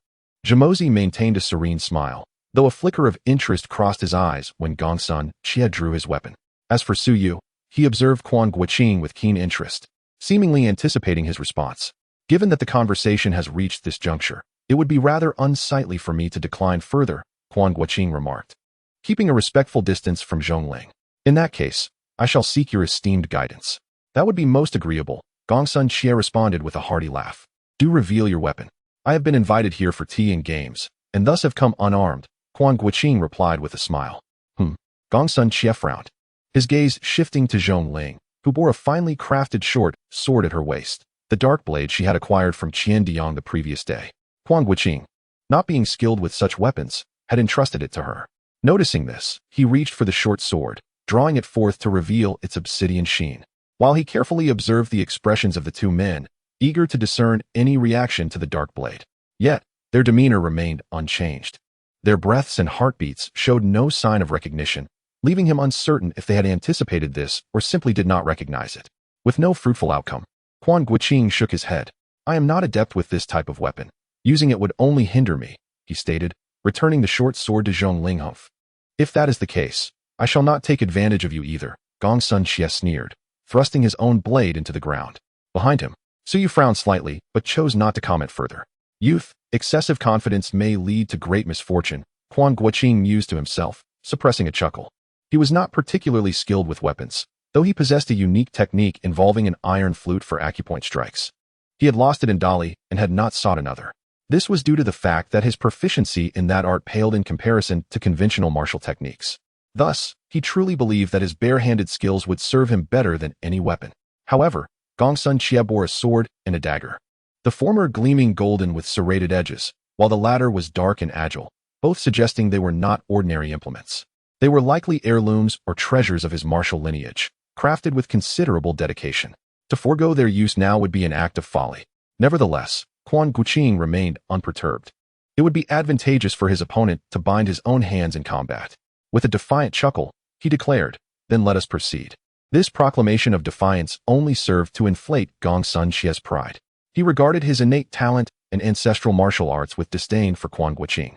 Jamozi maintained a serene smile, though a flicker of interest crossed his eyes when Gong Sun Chia drew his weapon. As for Su Yu, he observed Quan Guanqing with keen interest, seemingly anticipating his response. Given that the conversation has reached this juncture, it would be rather unsightly for me to decline further, Quan Guanqing remarked, keeping a respectful distance from Zhongling. In that case, I shall seek your esteemed guidance. That would be most agreeable, Gong Sun Chia responded with a hearty laugh. Do reveal your weapon. I have been invited here for tea and games, and thus have come unarmed, Quan Guanqing replied with a smile. Gong Sun Chia frowned, his gaze shifting to Zhongling, who bore a finely crafted short sword at her waist, the dark blade she had acquired from Qian Diang the previous day. Quan Guanqing, not being skilled with such weapons, had entrusted it to her. Noticing this, he reached for the short sword, drawing it forth to reveal its obsidian sheen. While he carefully observed the expressions of the 2 men, eager to discern any reaction to the dark blade, yet their demeanor remained unchanged. Their breaths and heartbeats showed no sign of recognition, leaving him uncertain if they had anticipated this or simply did not recognize it. With no fruitful outcome, Quan Guanqing shook his head. I am not adept with this type of weapon. Using it would only hinder me, he stated, returning the short sword to Zhongling. If that is the case, I shall not take advantage of you either, Gong Sun Chia sneered, thrusting his own blade into the ground. Behind him, Su Yu frowned slightly, but chose not to comment further. Youth, excessive confidence may lead to great misfortune, Quan Guanqing mused to himself, suppressing a chuckle. He was not particularly skilled with weapons, though he possessed a unique technique involving an iron flute for acupoint strikes. He had lost it in Dali and had not sought another. This was due to the fact that his proficiency in that art paled in comparison to conventional martial techniques. Thus, he truly believed that his bare-handed skills would serve him better than any weapon. However, Gong Sun Chia bore a sword and a dagger. The former gleaming golden with serrated edges, while the latter was dark and agile, both suggesting they were not ordinary implements. They were likely heirlooms or treasures of his martial lineage, crafted with considerable dedication. To forego their use now would be an act of folly. Nevertheless, Quan Guanqing remained unperturbed. It would be advantageous for his opponent to bind his own hands in combat. With a defiant chuckle, he declared, then let us proceed. This proclamation of defiance only served to inflate Gong Sun Chia's pride. He regarded his innate talent and ancestral martial arts with disdain for Quan Guanqing,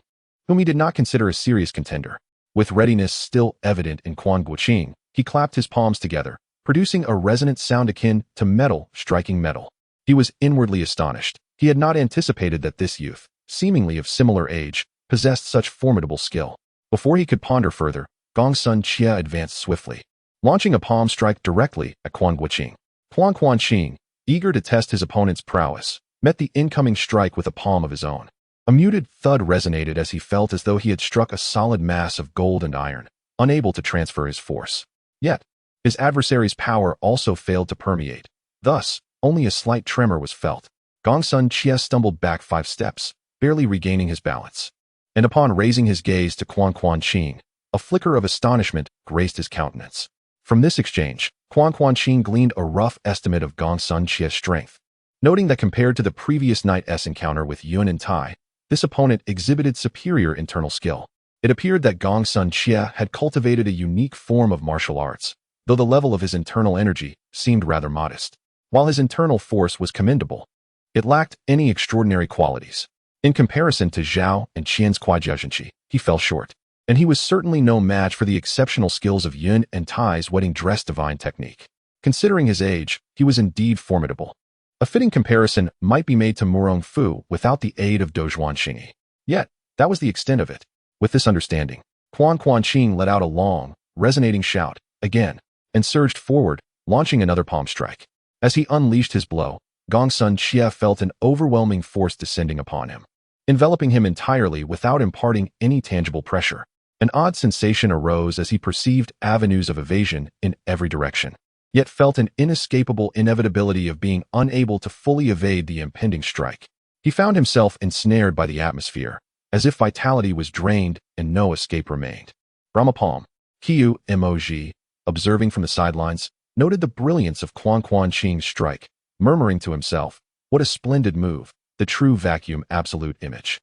whom he did not consider a serious contender. With readiness still evident in Quan Guanqing, he clapped his palms together, producing a resonant sound akin to metal striking metal. He was inwardly astonished. He had not anticipated that this youth, seemingly of similar age, possessed such formidable skill. Before he could ponder further, Gong Sun Chia advanced swiftly, launching a palm strike directly at Quan Guanqing. Quan Guanqing, eager to test his opponent's prowess, met the incoming strike with a palm of his own. A muted thud resonated as he felt as though he had struck a solid mass of gold and iron, unable to transfer his force. Yet, his adversary's power also failed to permeate. Thus, only a slight tremor was felt. Gong Sun Chia stumbled back 5 steps, barely regaining his balance. and upon raising his gaze to Quan Guanqing, a flicker of astonishment graced his countenance. From this exchange, Quan Guanqing gleaned a rough estimate of Gong Sun Chia's strength. Noting that compared to the previous night's encounter with Yun and Tai, this opponent exhibited superior internal skill. It appeared that Gong Sun Chia had cultivated a unique form of martial arts, though the level of his internal energy seemed rather modest. While his internal force was commendable, it lacked any extraordinary qualities. In comparison to Zhao and Qian's Kuaijiaxinqi, he fell short, and he was certainly no match for the exceptional skills of Yun and Tai's wedding dress divine technique. Considering his age, he was indeed formidable. A fitting comparison might be made to Murong Fu without the aid of Dozhuan Xingyi. Yet, that was the extent of it. With this understanding, Quan Guanqing let out a long, resonating shout, again, and surged forward, launching another palm strike. As he unleashed his blow, Gong Sun Chia felt an overwhelming force descending upon him, enveloping him entirely without imparting any tangible pressure. An odd sensation arose as he perceived avenues of evasion in every direction, yet felt an inescapable inevitability of being unable to fully evade the impending strike. He found himself ensnared by the atmosphere, as if vitality was drained and no escape remained. Brahma Palm, Qiao Feng, observing from the sidelines, noted the brilliance of Quan Guanqing's strike, murmuring to himself, "What a splendid move, the true vacuum absolute image."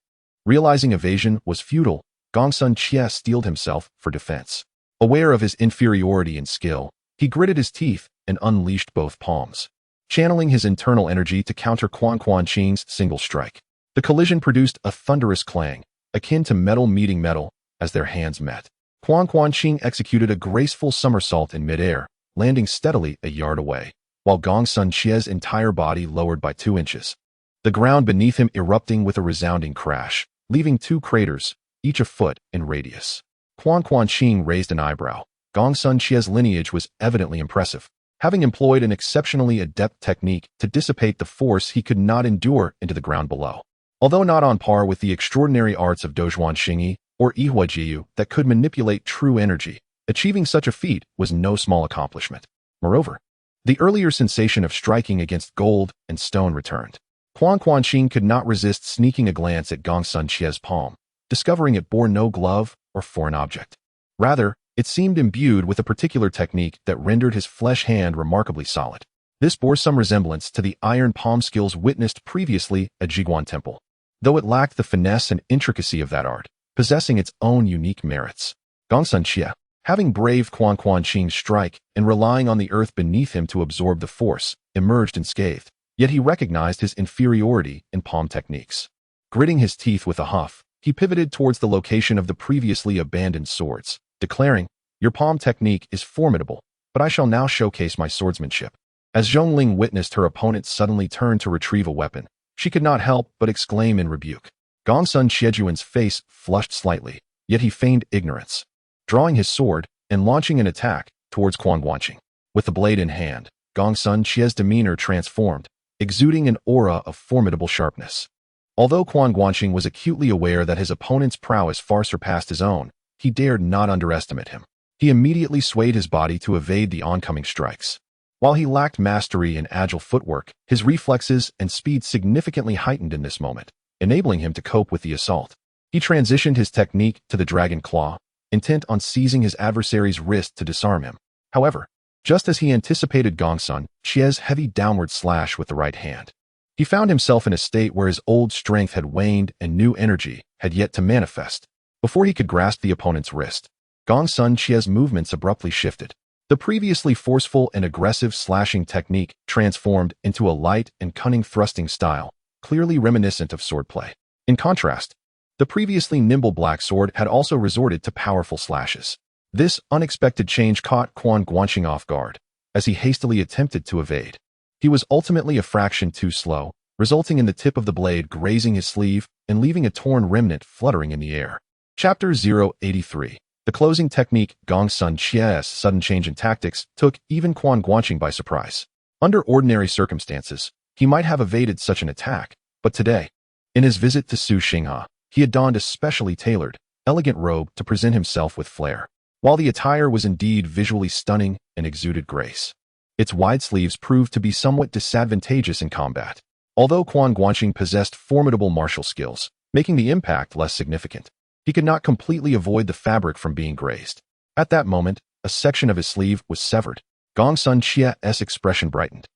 Realizing evasion was futile, Gong Sun Chia steeled himself for defense. Aware of his inferiority in skill, he gritted his teeth and unleashed both palms, channeling his internal energy to counter Quan Guanqing's single strike. The collision produced a thunderous clang, akin to metal meeting metal, as their hands met. Quan Guanqing executed a graceful somersault in midair, landing steadily a yard away, while Gong Sun Chia's entire body lowered by 2 inches. The ground beneath him erupting with a resounding crash, leaving 2 craters, each a foot in radius. Quan Guanqing raised an eyebrow. Gong Sun Chia's lineage was evidently impressive, having employed an exceptionally adept technique to dissipate the force he could not endure into the ground below. Although not on par with the extraordinary arts of Dozhuan Xingyi or Yihuajiyu that could manipulate true energy, achieving such a feat was no small accomplishment. Moreover, the earlier sensation of striking against gold and stone returned. Quan Guanqing could not resist sneaking a glance at Gong Sun Chia's palm, discovering it bore no glove or foreign object. Rather, it seemed imbued with a particular technique that rendered his flesh hand remarkably solid. This bore some resemblance to the iron palm skills witnessed previously at Jiguan Temple, though it lacked the finesse and intricacy of that art, possessing its own unique merits. Gong Sun Chia, having braved Quan Guanqing's strike and relying on the earth beneath him to absorb the force, emerged unscathed, yet he recognized his inferiority in palm techniques. Gritting his teeth with a huff, he pivoted towards the location of the previously abandoned swords, declaring, "Your palm technique is formidable, but I shall now showcase my swordsmanship." As Zhongling witnessed her opponent suddenly turn to retrieve a weapon, she could not help but exclaim in rebuke. Gong Sun Chiejuan's face flushed slightly, yet he feigned ignorance, drawing his sword and launching an attack towards Quan Guanqing. With the blade in hand, Gong Sun Chia's demeanor transformed, exuding an aura of formidable sharpness. Although Quan Guanqing was acutely aware that his opponent's prowess far surpassed his own, he dared not underestimate him. He immediately swayed his body to evade the oncoming strikes. While he lacked mastery in agile footwork, his reflexes and speed significantly heightened in this moment, enabling him to cope with the assault. He transitioned his technique to the dragon claw, intent on seizing his adversary's wrist to disarm him. However, just as he anticipated Gong Sun Chia's heavy downward slash with the right hand, he found himself in a state where his old strength had waned and new energy had yet to manifest. Before he could grasp the opponent's wrist, Gong Sun Chia's movements abruptly shifted. The previously forceful and aggressive slashing technique transformed into a light and cunning thrusting style, clearly reminiscent of swordplay. In contrast, the previously nimble black sword had also resorted to powerful slashes. This unexpected change caught Quan Guanqing off guard, as he hastily attempted to evade. He was ultimately a fraction too slow, resulting in the tip of the blade grazing his sleeve and leaving a torn remnant fluttering in the air. Chapter 083. The closing technique. Gong Sun Chia's sudden change in tactics took even Quan Guanqing by surprise. Under ordinary circumstances, he might have evaded such an attack, but today, in his visit to Su Xinghe, he had donned a specially tailored, elegant robe to present himself with flair. While the attire was indeed visually stunning and exuded grace, its wide sleeves proved to be somewhat disadvantageous in combat. Although Quan Guanqing possessed formidable martial skills, making the impact less significant, He could not completely avoid the fabric from being grazed. At that moment, a section of his sleeve was severed. Gongsun Qia's expression brightened,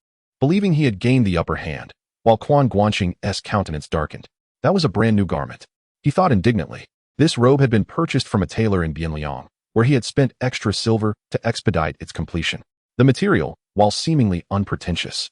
believing he had gained the upper hand, while Quan Guanqing's countenance darkened. That was a brand new garment. He thought indignantly. This robe had been purchased from a tailor in Bianliang, where he had spent extra silver to expedite its completion. The material, while seemingly unpretentious,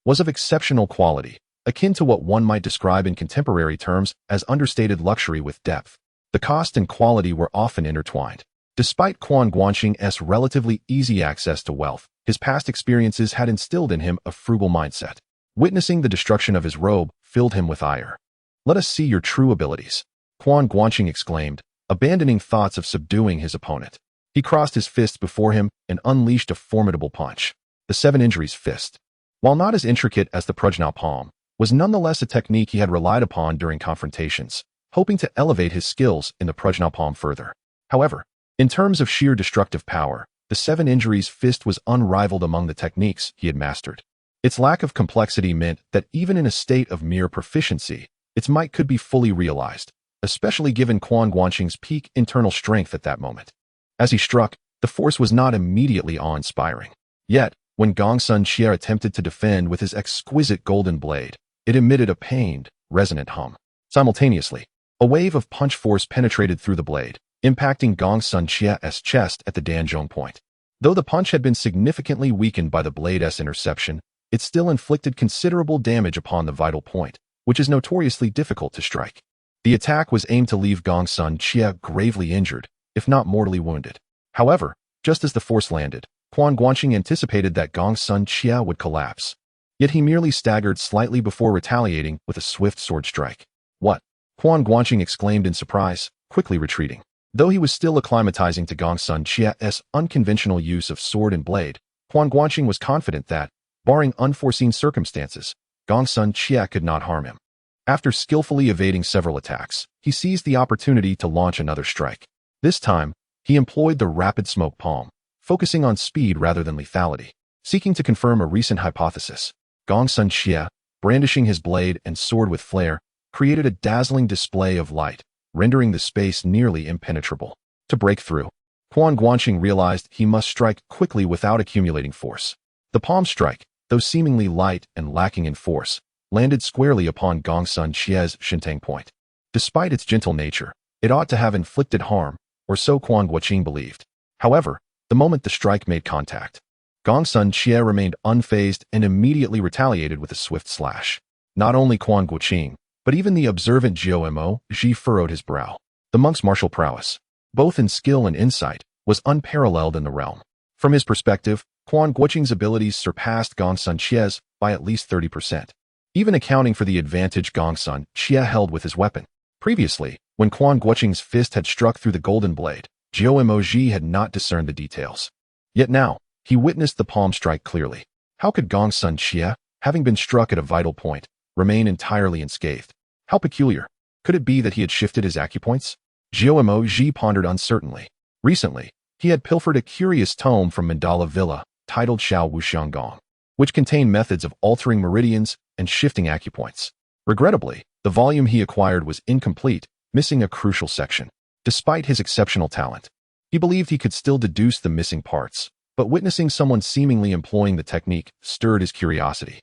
was of exceptional quality, akin to what one might describe in contemporary terms as understated luxury with depth. The cost and quality were often intertwined. Despite Quan Guanqing's relatively easy access to wealth, his past experiences had instilled in him a frugal mindset. Witnessing the destruction of his robe filled him with ire. "Let us see your true abilities," Quan Guanqing exclaimed, abandoning thoughts of subduing his opponent. He crossed his fists before him and unleashed a formidable punch. The Seven Injuries fist, while not as intricate as the Protagonist palm, was nonetheless a technique he had relied upon during confrontations, hoping to elevate his skills in the Protagonist palm further. However, in terms of sheer destructive power, the Seven Injuries fist was unrivaled among the techniques he had mastered. Its lack of complexity meant that even in a state of mere proficiency, its might could be fully realized, especially given Quan Guanqing's peak internal strength at that moment. As he struck, the force was not immediately awe-inspiring. Yet, when Gongsun Qia attempted to defend with his exquisite golden blade, it emitted a pained, resonant hum. Simultaneously, a wave of punch force penetrated through the blade, impacting Gongsun Qia's chest at the Danzhong point. Though the punch had been significantly weakened by the blade's interception, it still inflicted considerable damage upon the vital point, which is notoriously difficult to strike. The attack was aimed to leave Gongsun Qia gravely injured, if not mortally wounded. However, just as the force landed, Quan Guanqing anticipated that Gongsun Qia would collapse. Yet he merely staggered slightly before retaliating with a swift sword strike. "What?" Quan Guanqing exclaimed in surprise, quickly retreating. Though he was still acclimatizing to Gongsun Qia's unconventional use of sword and blade, Quan Guanqing was confident that, barring unforeseen circumstances, Gongsun Qia could not harm him. After skillfully evading several attacks, he seized the opportunity to launch another strike. This time, he employed the rapid smoke palm, focusing on speed rather than lethality. Seeking to confirm a recent hypothesis, Gongsun Qia, brandishing his blade and sword with flair, created a dazzling display of light, rendering the space nearly impenetrable. To break through, Quan Guanqing realized he must strike quickly without accumulating force. The palm strike, though seemingly light and lacking in force, landed squarely upon Gongsun Qia's Shintang point. Despite its gentle nature, it ought to have inflicted harm, or so Quan Guanqing believed. However, the moment the strike made contact, Gongsun Qia remained unfazed and immediately retaliated with a swift slash. Not only Quan Guanqing, but even the observant Jiao Ji furrowed his brow. The monk's martial prowess, both in skill and insight, was unparalleled in the realm. From his perspective, Quan Guanqing's abilities surpassed Gongsun Qia's by at least 30%, even accounting for the advantage Gongsun Qia held with his weapon. Previously, when Quan Guanqing's fist had struck through the golden blade, Jiao Ji had not discerned the details. Yet now, he witnessed the palm strike clearly. How could Gongsun Qia, having been struck at a vital point, remain entirely unscathed? How peculiar. Could it be that he had shifted his acupoints? Jiao Ji pondered uncertainly. Recently, he had pilfered a curious tome from Mandala Villa, titled Shao Wuxianggong, which contained methods of altering meridians and shifting acupoints. Regrettably, the volume he acquired was incomplete, missing a crucial section. Despite his exceptional talent, he believed he could still deduce the missing parts, but witnessing someone seemingly employing the technique stirred his curiosity.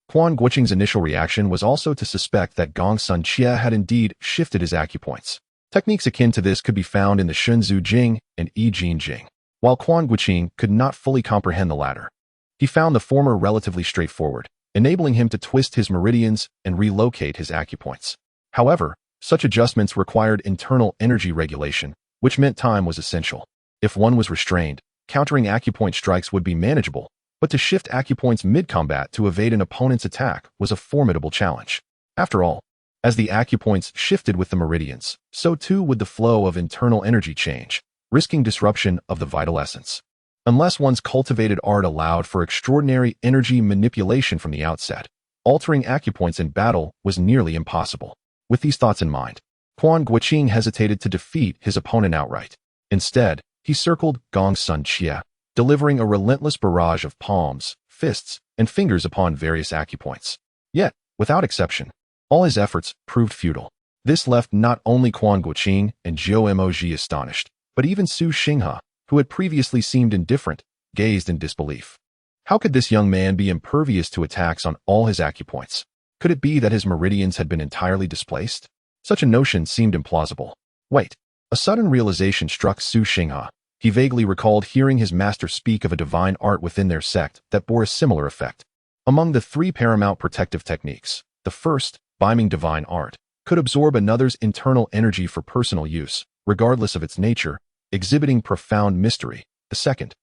Quan Guanqing's initial reaction was also to suspect that Gongsun Qia had indeed shifted his acupoints. Techniques akin to this could be found in the Shunzu Jing and I Jin Jing, while Quan Guanqing could not fully comprehend the latter. He found the former relatively straightforward, enabling him to twist his meridians and relocate his acupoints. However, such adjustments required internal energy regulation, which meant time was essential. If one was restrained, countering acupoint strikes would be manageable, but to shift acupoints mid-combat to evade an opponent's attack was a formidable challenge. After all, as the acupoints shifted with the meridians, so too would the flow of internal energy change, risking disruption of the vital essence. Unless one's cultivated art allowed for extraordinary energy manipulation from the outset, altering acupoints in battle was nearly impossible. With these thoughts in mind, Quan Guanqing hesitated to defeat his opponent outright. Instead, he circled Gongsun Qia, delivering a relentless barrage of palms, fists, and fingers upon various acupoints. Yet, without exception, all his efforts proved futile. This left not only Quan Guanqing and Zhou Moji astonished, but even Su Xinghe, who had previously seemed indifferent, gazed in disbelief. How could this young man be impervious to attacks on all his acupoints? Could it be that his meridians had been entirely displaced? Such a notion seemed implausible. Wait. A sudden realization struck Su Xinghe. He vaguely recalled hearing his master speak of a divine art within their sect that bore a similar effect. Among the three paramount protective techniques, the first, Biming divine art, could absorb another's internal energy for personal use, regardless of its nature, exhibiting profound mystery. The second,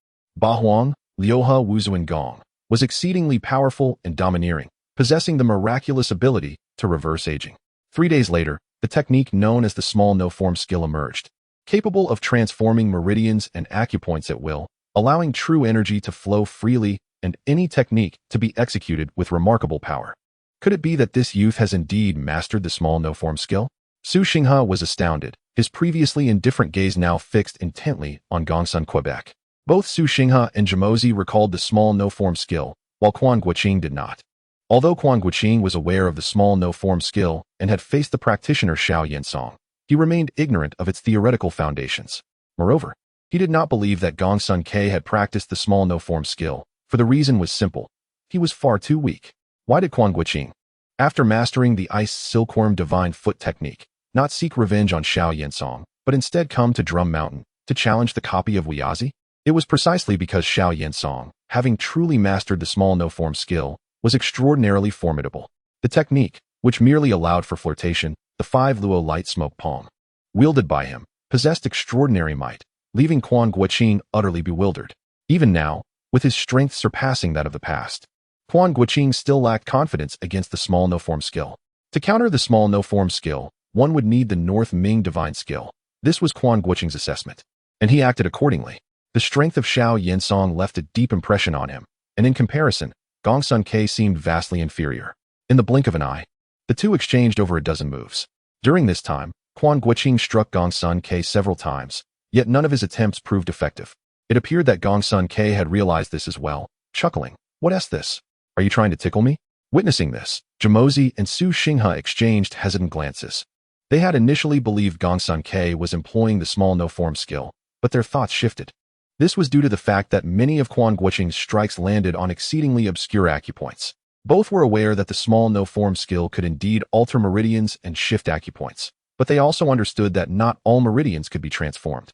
Bahuang, Liuhe Wuzuan Gong, was exceedingly powerful and domineering, possessing the miraculous ability to reverse aging. 3 days later, the technique known as the small no-form skill emerged, capable of transforming meridians and acupoints at will, allowing true energy to flow freely and any technique to be executed with remarkable power. Could it be that this youth has indeed mastered the small no-form skill? Su Xinghe was astounded, his previously indifferent gaze now fixed intently on Gongsun Quebec. Both Su Xinghe and Zhemozi recalled the small no-form skill, while Quan Guanqing did not. Although Quan Guanqing was aware of the small no-form skill and had faced the practitioner Xiao Yensong, he remained ignorant of its theoretical foundations. Moreover, he did not believe that Gongsun Ke had practiced the small no-form skill, for the reason was simple. He was far too weak. Why did Quan Guanqing, after mastering the ice silkworm divine foot technique, not seek revenge on Xiao Yensong, but instead come to Drum Mountain to challenge the copy of Wuyazi? It was precisely because Xiao Yensong, having truly mastered the small no-form skill, was extraordinarily formidable. The technique, which merely allowed for flirtation, the 5 luo light smoke palm, wielded by him, possessed extraordinary might, leaving Quan Guanqing utterly bewildered. Even now, with his strength surpassing that of the past, Quan Guanqing still lacked confidence against the small no-form skill. To counter the small no-form skill, one would need the North Ming divine skill. This was Quan Guanqing's assessment, and he acted accordingly. The strength of Xiao Yensong left a deep impression on him, and in comparison, Gongsun Ke seemed vastly inferior. In the blink of an eye, the two exchanged over a dozen moves. During this time, Quan Guanqing struck Gongsun Ke several times, yet none of his attempts proved effective. It appeared that Gongsun Ke had realized this as well, chuckling. What's this? Are you trying to tickle me? Witnessing this, Zhemozi and Su Xinghe exchanged hesitant glances. They had initially believed Gongsun Ke was employing the small no-form skill, but their thoughts shifted. This was due to the fact that many of Quan Guanqing's strikes landed on exceedingly obscure acupoints. Both were aware that the small no-form skill could indeed alter meridians and shift acupoints, but they also understood that not all meridians could be transformed,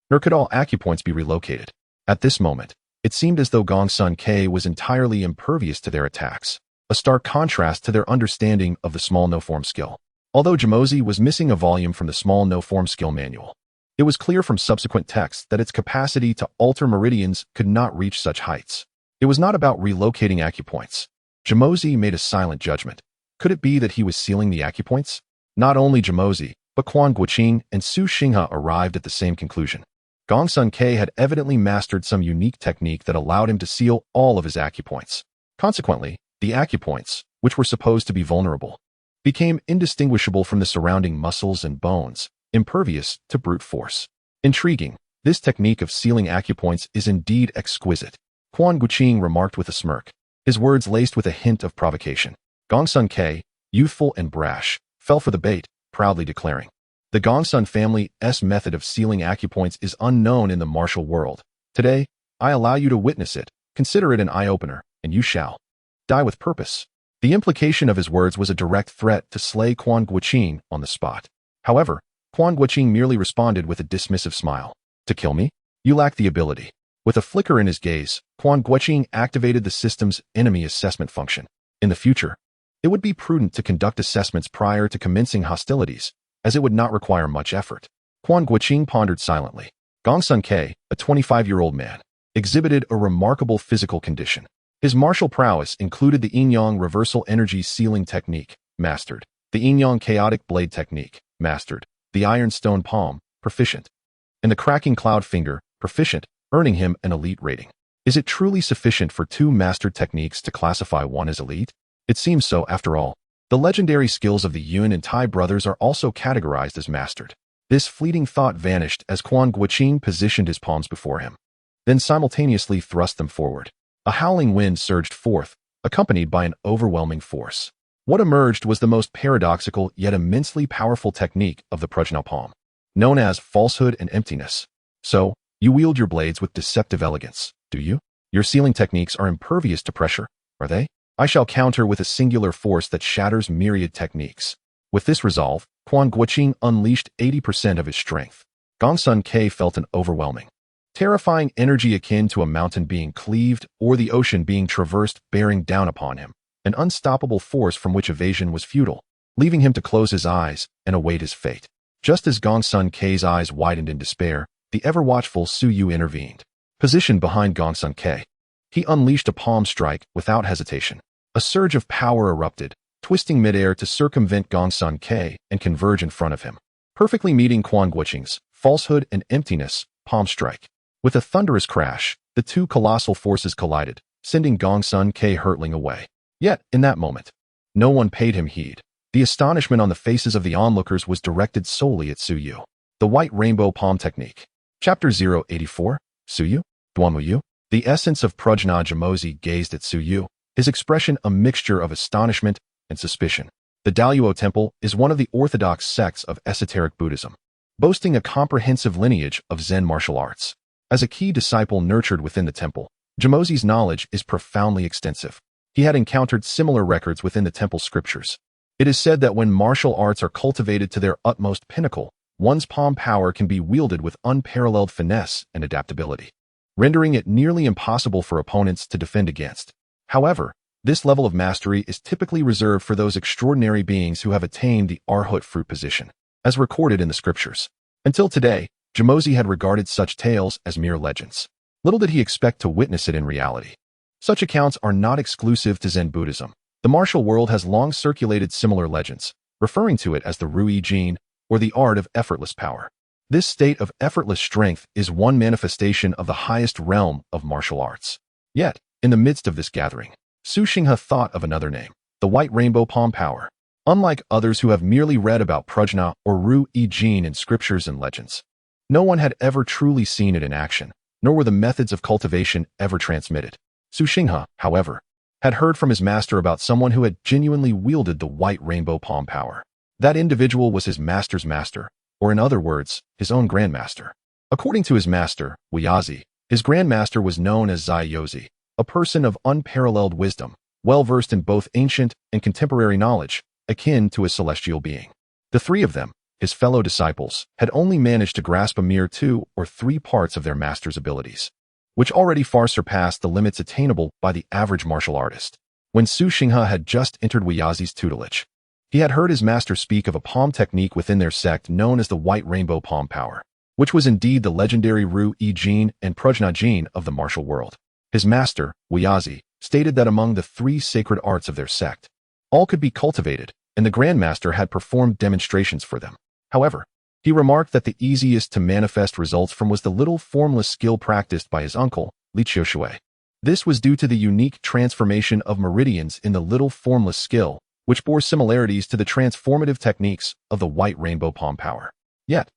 nor could all acupoints be relocated. At this moment, it seemed as though Gongsun Ke was entirely impervious to their attacks, a stark contrast to their understanding of the small no-form skill. Although Zhemozi was missing a volume from the small no-form skill manual, it was clear from subsequent texts that its capacity to alter meridians could not reach such heights. It was not about relocating acupoints. Zhemozi made a silent judgment. Could it be that he was sealing the acupoints? Not only Zhemozi, but Quan Guanqing and Su Xinghe arrived at the same conclusion. Gongsun Ke had evidently mastered some unique technique that allowed him to seal all of his acupoints. Consequently, the acupoints, which were supposed to be vulnerable, became indistinguishable from the surrounding muscles and bones, impervious to brute force. Intriguing, this technique of sealing acupoints is indeed exquisite, Quan Guanqing remarked with a smirk, his words laced with a hint of provocation. Gongsun Ke, youthful and brash, fell for the bait, proudly declaring, "The Gongsun family's method of sealing acupoints is unknown in the martial world. Today, I allow you to witness it. Consider it an eye-opener, and you shall die with purpose." The implication of his words was a direct threat to slay Quan Guanqing on the spot. However, Quan Guanqing merely responded with a dismissive smile. "To kill me? You lack the ability." With a flicker in his gaze, Quan Guanqing activated the system's enemy assessment function. In the future, it would be prudent to conduct assessments prior to commencing hostilities, as it would not require much effort. Quan Guanqing pondered silently. Gongsun Ke, a 25-year-old man, exhibited a remarkable physical condition. His martial prowess included the Yin-Yang reversal energy sealing technique, mastered, the Yin-Yang chaotic blade technique, mastered, the iron stone palm, proficient, and the cracking cloud finger, proficient, earning him an elite rating. Is it truly sufficient for 2 mastered techniques to classify one as elite? It seems so, after all. The legendary skills of the Yun and Tai brothers are also categorized as mastered. This fleeting thought vanished as Quan Guanqing positioned his palms before him, then simultaneously thrust them forward. A howling wind surged forth, accompanied by an overwhelming force. What emerged was the most paradoxical yet immensely powerful technique of the Prajna palm, known as falsehood and emptiness. So, you wield your blades with deceptive elegance, do you? Your sealing techniques are impervious to pressure, are they? I shall counter with a singular force that shatters myriad techniques. With this resolve, Quan Guanqing unleashed 80% of his strength. Gongsun Ke felt an overwhelming, terrifying energy akin to a mountain being cleaved or the ocean being traversed bearing down upon him, an unstoppable force from which evasion was futile, leaving him to close his eyes and await his fate. Just as Gongsun Ke's eyes widened in despair, the ever-watchful Su Yu intervened. Positioned behind Gongsun Ke, he unleashed a palm strike without hesitation. A surge of power erupted, twisting midair to circumvent Gongsun Ke and converge in front of him, perfectly meeting Quan Guanqing's falsehood and emptiness palm strike. With a thunderous crash, the two colossal forces collided, sending Gongsun Ke hurtling away. Yet, in that moment, no one paid him heed. The astonishment on the faces of the onlookers was directed solely at Su Yu. The White Rainbow Palm Technique. Chapter 084, Su Yu, Duamu Yu. The essence of Prajna Jamozi gazed at Su Yu, his expression a mixture of astonishment and suspicion. The Daluo Temple is one of the orthodox sects of esoteric Buddhism, boasting a comprehensive lineage of Zen martial arts. As a key disciple nurtured within the temple, Jamozi's knowledge is profoundly extensive. He had encountered similar records within the temple scriptures. It is said that when martial arts are cultivated to their utmost pinnacle, one's palm power can be wielded with unparalleled finesse and adaptability, rendering it nearly impossible for opponents to defend against. However, this level of mastery is typically reserved for those extraordinary beings who have attained the Arhat fruit position, as recorded in the scriptures. Until today, Jamozi had regarded such tales as mere legends. Little did he expect to witness it in reality. Such accounts are not exclusive to Zen Buddhism. The martial world has long circulated similar legends, referring to it as the Rui Jin, or the art of effortless power. This state of effortless strength is one manifestation of the highest realm of martial arts. Yet, in the midst of this gathering, Su Xinghe thought of another name, the White Rainbow Palm Power. Unlike others who have merely read about Prajna or Rui Jin in scriptures and legends, no one had ever truly seen it in action, nor were the methods of cultivation ever transmitted. Su Xinghe, however, had heard from his master about someone who had genuinely wielded the White Rainbow Palm Power. That individual was his master's master, or in other words, his own grandmaster. According to his master, Wuyazi, his grandmaster was known as Zai Yozi, a person of unparalleled wisdom, well-versed in both ancient and contemporary knowledge, akin to a celestial being. The three of them, his fellow disciples, had only managed to grasp a mere 2 or 3 parts of their master's abilities, which already far surpassed the limits attainable by the average martial artist. When Su Xinghe had just entered Wuyazi's tutelage, he had heard his master speak of a palm technique within their sect known as the White Rainbow Palm Power, which was indeed the legendary Rui Jin and Prajna Jin of the martial world. His master, Wuyazi, stated that among the 3 sacred arts of their sect, all could be cultivated, and the grandmaster had performed demonstrations for them. However, he remarked that the easiest to manifest results from was the little formless skill practiced by his uncle, Li Qiao. This was due to the unique transformation of meridians in the little formless skill, which bore similarities to the transformative techniques of the White Rainbow Palm Power. Yet,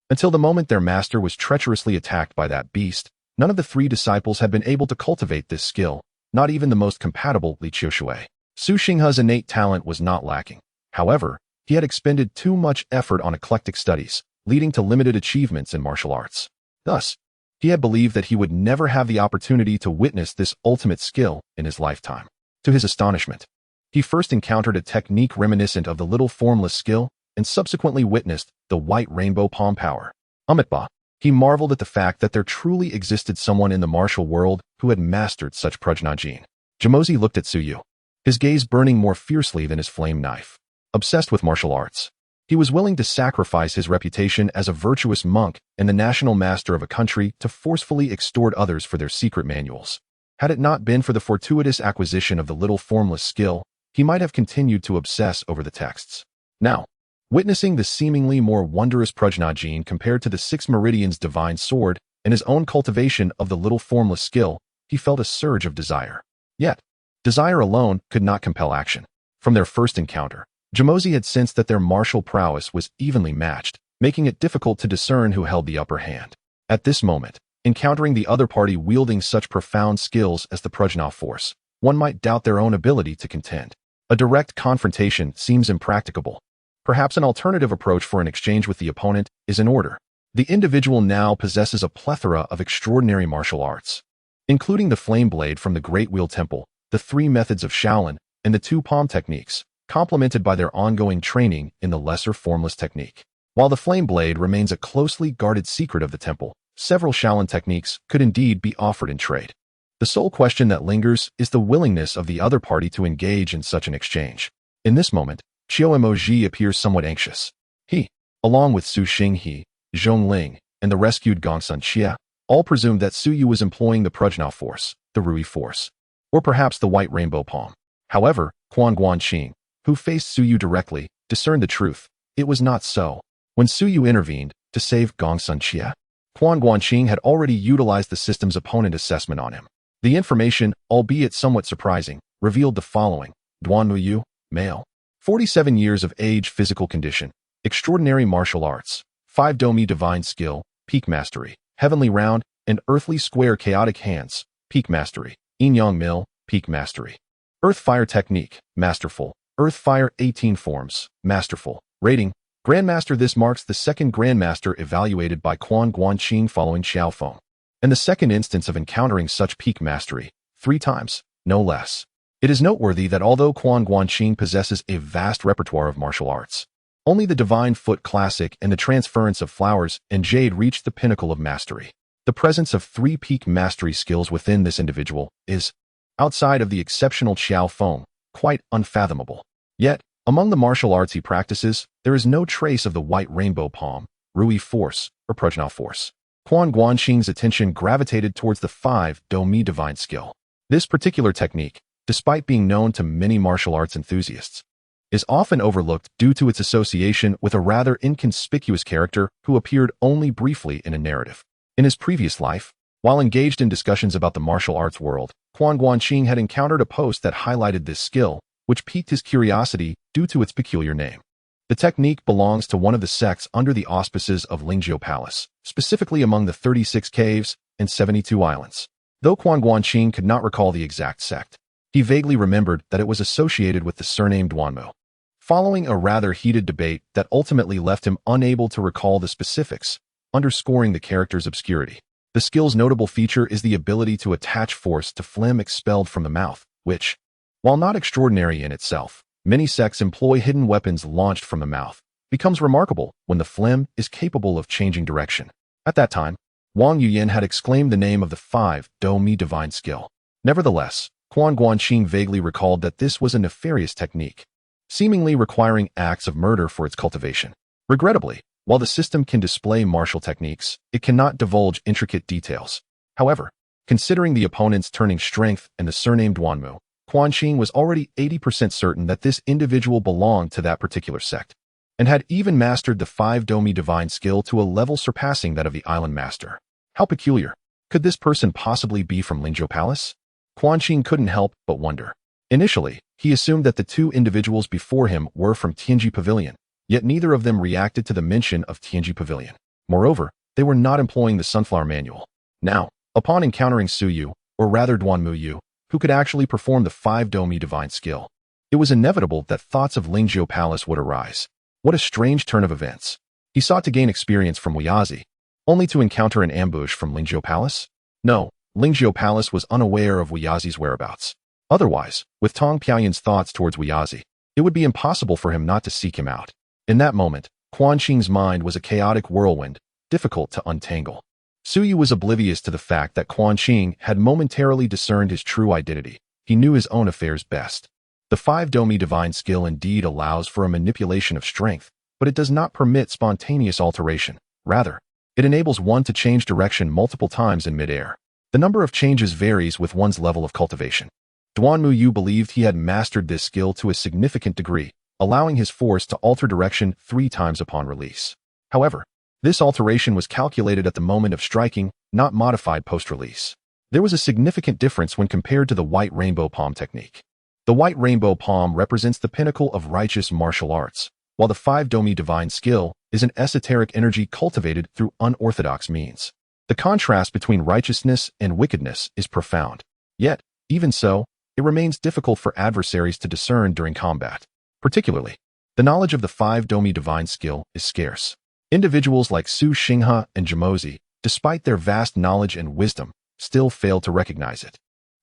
until the moment their master was treacherously attacked by that beast, none of the 3 disciples had been able to cultivate this skill, not even the most compatible Li Qiao. Su Xinghe's innate talent was not lacking. However, he had expended too much effort on eclectic studies, leading to limited achievements in martial arts. Thus, he had believed that he would never have the opportunity to witness this ultimate skill in his lifetime. To his astonishment, he first encountered a technique reminiscent of the little formless skill and subsequently witnessed the White Rainbow Palm Power. Amitba, he marveled at the fact that there truly existed someone in the martial world who had mastered such Prajna Jin. Jamozi looked at Su Yu, his gaze burning more fiercely than his flame knife. Obsessed with martial arts, he was willing to sacrifice his reputation as a virtuous monk and the national master of a country to forcefully extort others for their secret manuals. Had it not been for the fortuitous acquisition of the little formless skill, he might have continued to obsess over the texts. Now, witnessing the seemingly more wondrous Prajna Jin compared to the 6 meridians divine sword and his own cultivation of the little formless skill, he felt a surge of desire. Yet, desire alone could not compel action. From their first encounter, Jamozi had sensed that their martial prowess was evenly matched, making it difficult to discern who held the upper hand. At this moment, encountering the other party wielding such profound skills as the Prajna force, one might doubt their own ability to contend. A direct confrontation seems impracticable. Perhaps an alternative approach for an exchange with the opponent is in order. The individual now possesses a plethora of extraordinary martial arts, including the flame blade from the Great Wheel Temple, the 3 methods of Shaolin, and the 2 palm techniques, complemented by their ongoing training in the lesser formless technique. While the flame blade remains a closely guarded secret of the temple, several Shaolin techniques could indeed be offered in trade. The sole question that lingers is the willingness of the other party to engage in such an exchange. In this moment, Qiao Emoji appears somewhat anxious. He, along with Su Xinghe, Zhong Ling, and the rescued Gongsun Xie, all presumed that Su Yu was employing the Prajna force, the Rui force, or perhaps the White Rainbow Palm. However, Quan Guanqing, who faced Su Yu directly, discerned the truth. It was not so. When Su Yu intervened to save Gongsun Xie, Quan Guanqing had already utilized the system's opponent assessment on him. The information, albeit somewhat surprising, revealed the following: Duan Muyu, male, 47 years of age, physical condition, extraordinary martial arts, 5 Domi divine skill, peak mastery, heavenly round, and earthly square chaotic hands, peak mastery, yin yang mill, peak mastery. Earth fire technique, masterful, earth fire 18 forms, masterful. Rating, Grandmaster. This marks the second Grandmaster evaluated by Quan Guanqing following Qiao Feng, and the second instance of encountering such peak mastery, 3 times, no less. It is noteworthy that although Quan Guanqing possesses a vast repertoire of martial arts, only the Divine Foot Classic and the Transference of Flowers and Jade reached the pinnacle of mastery. The presence of 3 peak mastery skills within this individual is, outside of the exceptional Qiao Feng, quite unfathomable. Yet, among the martial arts he practices, there is no trace of the White Rainbow Palm, Rui force, or Prajna force. Quan Guanqing's attention gravitated towards the 5 Domi divine skill. This particular technique, despite being known to many martial arts enthusiasts, is often overlooked due to its association with a rather inconspicuous character who appeared only briefly in a narrative. In his previous life, while engaged in discussions about the martial arts world, Quan Guanqing had encountered a post that highlighted this skill, which piqued his curiosity due to its peculiar name. The technique belongs to one of the sects under the auspices of Lingzhou Palace, specifically among the 36 caves and 72 islands. Though Quan Guanqing could not recall the exact sect, he vaguely remembered that it was associated with the surname Duanmu. Following a rather heated debate that ultimately left him unable to recall the specifics, underscoring the character's obscurity, the skill's notable feature is the ability to attach force to phlegm expelled from the mouth, which, while not extraordinary in itself, many sects employ hidden weapons launched from the mouth, becomes remarkable when the phlegm is capable of changing direction. At that time, Wang Yuyan had exclaimed the name of the 5 Domi divine skill. Nevertheless, Quan Guanqing vaguely recalled that this was a nefarious technique, seemingly requiring acts of murder for its cultivation. Regrettably, while the system can display martial techniques, it cannot divulge intricate details. However, considering the opponent's turning strength and the surname Duanmu, Guanqing was already 80% certain that this individual belonged to that particular sect, and had even mastered the 5 Domi divine skill to a level surpassing that of the island master. How peculiar. Could this person possibly be from Lingzhou Palace? Guanqing couldn't help but wonder. Initially, he assumed that the 2 individuals before him were from Tianji Pavilion, yet neither of them reacted to the mention of Tianji Pavilion. Moreover, they were not employing the Sunflower Manual. Now, upon encountering Su Yu, or rather Duanmu Yu, who could actually perform the 5 Domi divine skill, it was inevitable that thoughts of Lingzhou Palace would arise. What a strange turn of events. He sought to gain experience from Wuyazi, only to encounter an ambush from Lingzhou Palace? No, Lingzhou Palace was unaware of Wuyazi's whereabouts. Otherwise, with Tong Piaoyan's thoughts towards Wuyazi, it would be impossible for him not to seek him out. In that moment, Guanqing's mind was a chaotic whirlwind, difficult to untangle. Su Yu was oblivious to the fact that Guanqing had momentarily discerned his true identity. He knew his own affairs best. The 5 Domi divine skill indeed allows for a manipulation of strength, but it does not permit spontaneous alteration. Rather, it enables one to change direction multiple times in midair. The number of changes varies with one's level of cultivation. Duanmu Yu believed he had mastered this skill to a significant degree, allowing his force to alter direction 3 times upon release. However, this alteration was calculated at the moment of striking, not modified post-release. There was a significant difference when compared to the White Rainbow Palm technique. The White Rainbow Palm represents the pinnacle of righteous martial arts, while the 5 Domi divine skill is an esoteric energy cultivated through unorthodox means. The contrast between righteousness and wickedness is profound. Yet, even so, it it remains difficult for adversaries to discern during combat. Particularly, the knowledge of the 5 Domi divine skill is scarce. Individuals like Su Xinghe and Jimozi, despite their vast knowledge and wisdom, still fail to recognize it,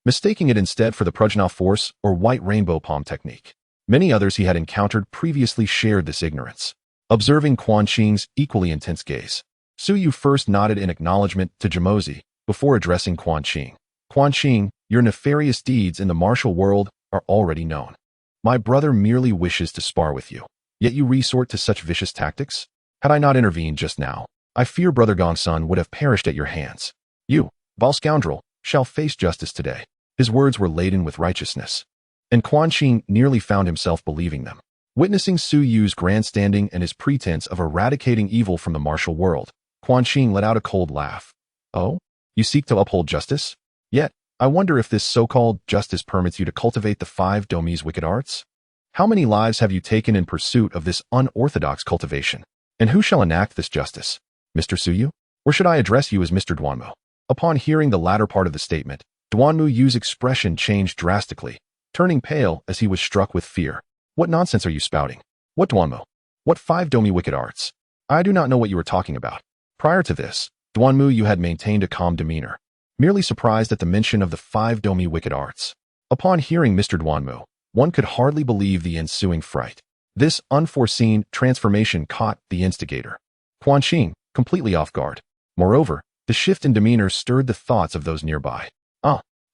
mistaking it instead for the Prajna force or white rainbow palm technique. Many others he had encountered previously shared this ignorance. Observing Quan Guanqing's equally intense gaze, Su Yu first nodded in acknowledgement to Jimozi before addressing Quan Guanqing. Quan Guanqing, your nefarious deeds in the martial world are already known. My brother merely wishes to spar with you, yet you resort to such vicious tactics? Had I not intervened just now, I fear Brother Gongsun would have perished at your hands. You, vile scoundrel, shall face justice today. His words were laden with righteousness, and Quan Guanqing nearly found himself believing them. Witnessing Su Yu's grandstanding and his pretense of eradicating evil from the martial world, Quan Guanqing let out a cold laugh. Oh? You seek to uphold justice? Yet, I wonder if this so-called justice permits you to cultivate the 5 Domi's wicked arts? How many lives have you taken in pursuit of this unorthodox cultivation? And who shall enact this justice? Mr. Su Yu? Or should I address you as Mr. Duanmu? Upon hearing the latter part of the statement, Duanmu Yu's expression changed drastically, turning pale as he was struck with fear. What nonsense are you spouting? What Duanmu? What 5 Domi wicked arts? I do not know what you are talking about. Prior to this, Duanmu Yu had maintained a calm demeanor, merely surprised at the mention of the 5 Domi wicked arts. Upon hearing Mr. Duanmu, one could hardly believe the ensuing fright. This unforeseen transformation caught the instigator, Quan Guanqing, completely off guard. Moreover, the shift in demeanor stirred the thoughts of those nearby.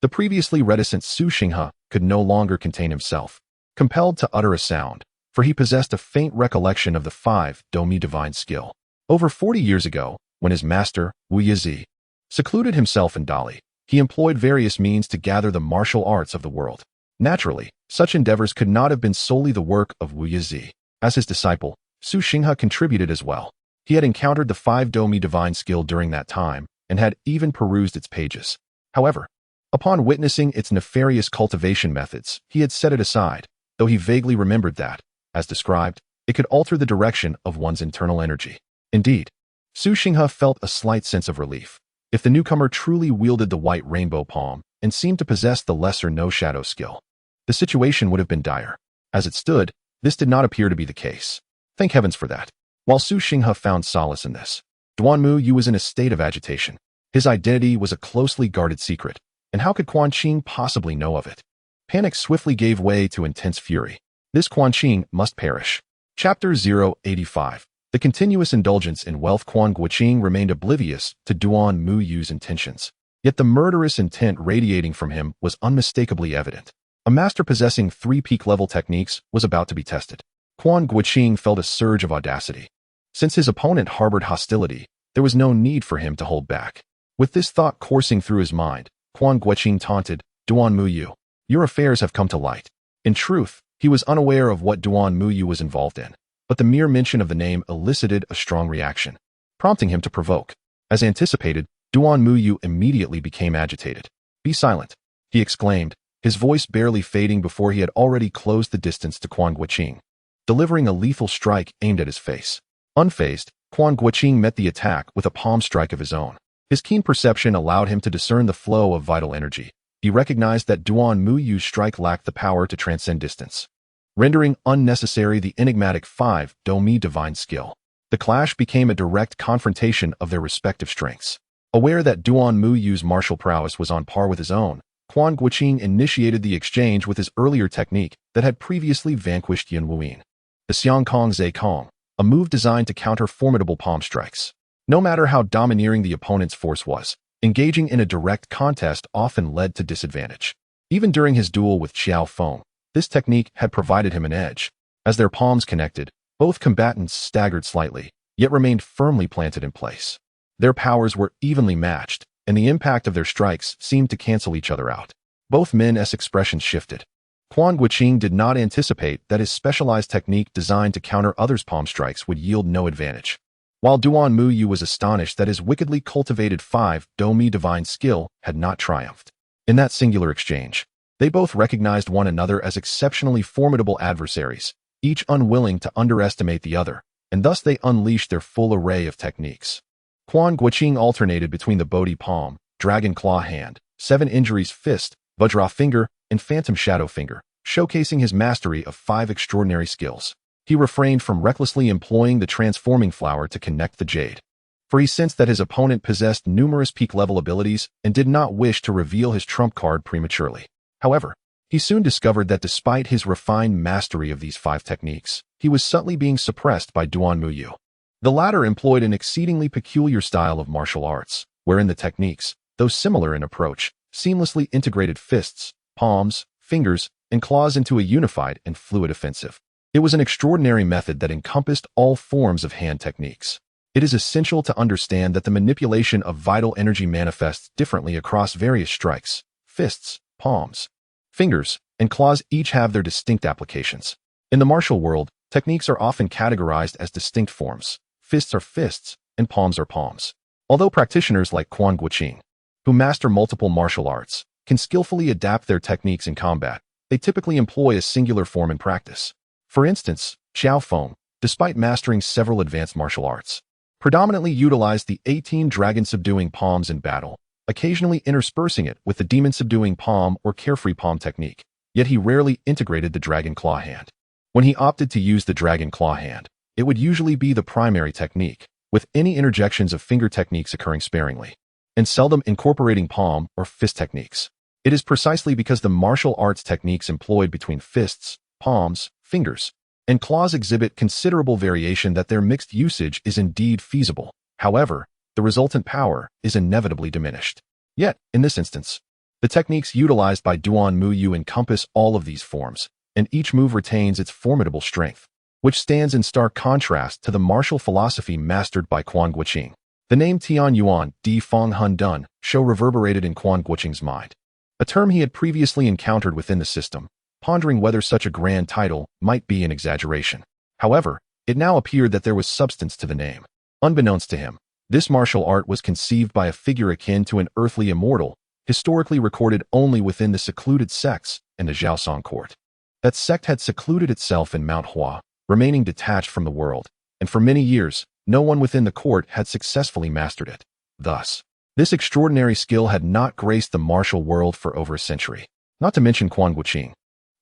The previously reticent Su Xinghe could no longer contain himself, compelled to utter a sound, for he possessed a faint recollection of the 5 Domi divine skill. Over 40 years ago, when his master, Wu Yizi, secluded himself in Dali, he employed various means to gather the martial arts of the world. Naturally, such endeavors could not have been solely the work of Wu Yizi. As his disciple, Su Xinghe contributed as well. He had encountered the 5 Domi divine skill during that time and had even perused its pages. However, upon witnessing its nefarious cultivation methods, he had set it aside, though he vaguely remembered that, as described, it could alter the direction of one's internal energy. Indeed, Su Xinghe felt a slight sense of relief. If the newcomer truly wielded the white rainbow palm and seemed to possess the lesser no-shadow skill, the situation would have been dire. As it stood, this did not appear to be the case. Thank heavens for that. While Su Xinghe found solace in this, Duanmu Yu was in a state of agitation. His identity was a closely guarded secret, and how could Quan Guanqing possibly know of it? Panic swiftly gave way to intense fury. This Quan Guanqing must perish. Chapter 085. The continuous indulgence in wealth. Quan Guanqing remained oblivious to Duanmu Yu's intentions, yet the murderous intent radiating from him was unmistakably evident. A master possessing 3 peak-level techniques was about to be tested. Quan Guanqing felt a surge of audacity. Since his opponent harbored hostility, there was no need for him to hold back. With this thought coursing through his mind, Quan Guanqing taunted, Duanmu Yu, your affairs have come to light. In truth, he was unaware of what Duanmu Yu was involved in, but the mere mention of the name elicited a strong reaction, prompting him to provoke. As anticipated, Duanmu Yu immediately became agitated. Be silent, he exclaimed, his voice barely fading before he had already closed the distance to Quan Guanqing, delivering a lethal strike aimed at his face. Unfazed, Quan Guanqing met the attack with a palm strike of his own. His keen perception allowed him to discern the flow of vital energy. He recognized that Duanmu Yu's strike lacked the power to transcend distance, rendering unnecessary the enigmatic 5 Domi divine skill. The clash became a direct confrontation of their respective strengths. Aware that Duanmu Yu's martial prowess was on par with his own, Quan Guanqing initiated the exchange with his earlier technique that had previously vanquished Yin Wuyin, the Xiang Kong Zai Kong, a move designed to counter formidable palm strikes. No matter how domineering the opponent's force was, engaging in a direct contest often led to disadvantage. Even during his duel with Qiao Feng, this technique had provided him an edge. As their palms connected, both combatants staggered slightly, yet remained firmly planted in place. Their powers were evenly matched, and the impact of their strikes seemed to cancel each other out. Both men's expressions shifted. Quan Guanqing did not anticipate that his specialized technique designed to counter others' palm strikes would yield no advantage, while Duanmu Yu was astonished that his wickedly cultivated 5 Domi divine skill had not triumphed. In that singular exchange, they both recognized one another as exceptionally formidable adversaries, each unwilling to underestimate the other, and thus they unleashed their full array of techniques. Quan Guanqing alternated between the Bodhi palm, dragon claw hand, 7 injuries fist, Vajra finger, and phantom shadow finger, showcasing his mastery of 5 extraordinary skills. He refrained from recklessly employing the transforming flower to connect the jade, for he sensed that his opponent possessed numerous peak-level abilities and did not wish to reveal his trump card prematurely. However, he soon discovered that despite his refined mastery of these 5 techniques, he was subtly being suppressed by Duan Muyu. The latter employed an exceedingly peculiar style of martial arts, wherein the techniques, though similar in approach, seamlessly integrated fists, palms, fingers, and claws into a unified and fluid offensive. It was an extraordinary method that encompassed all forms of hand techniques. It is essential to understand that the manipulation of vital energy manifests differently across various strikes. Fists, palms, fingers, and claws each have their distinct applications. In the martial world, techniques are often categorized as distinct forms. Fists are fists, and palms are palms. Although practitioners like Quan Guanqing, who master multiple martial arts, can skillfully adapt their techniques in combat, they typically employ a singular form in practice. For instance, Qiao Feng, despite mastering several advanced martial arts, predominantly utilized the 18 Dragon Subduing Palms in battle, occasionally interspersing it with the Demon Subduing Palm or Carefree Palm technique, yet he rarely integrated the Dragon Claw hand. When he opted to use the Dragon Claw hand, it would usually be the primary technique, with any interjections of finger techniques occurring sparingly, and seldom incorporating palm or fist techniques. It is precisely because the martial arts techniques employed between fists, palms, fingers, and claws exhibit considerable variation that their mixed usage is indeed feasible. However, the resultant power is inevitably diminished. Yet, in this instance, the techniques utilized by Duan Muyu encompass all of these forms, and each move retains its formidable strength, which stands in stark contrast to the martial philosophy mastered by Quan Guanqing. The name Tian Yuan Di Feng Hun Dun show reverberated in Quan Guanqing's mind, a term he had previously encountered within the system, pondering whether such a grand title might be an exaggeration. However, it now appeared that there was substance to the name. Unbeknownst to him, this martial art was conceived by a figure akin to an earthly immortal, historically recorded only within the secluded sects and the Zhaosong court. That sect had secluded itself in Mount Hua, remaining detached from the world, and for many years, no one within the court had successfully mastered it. Thus, this extraordinary skill had not graced the martial world for over a century, not to mention Quan Guanqing.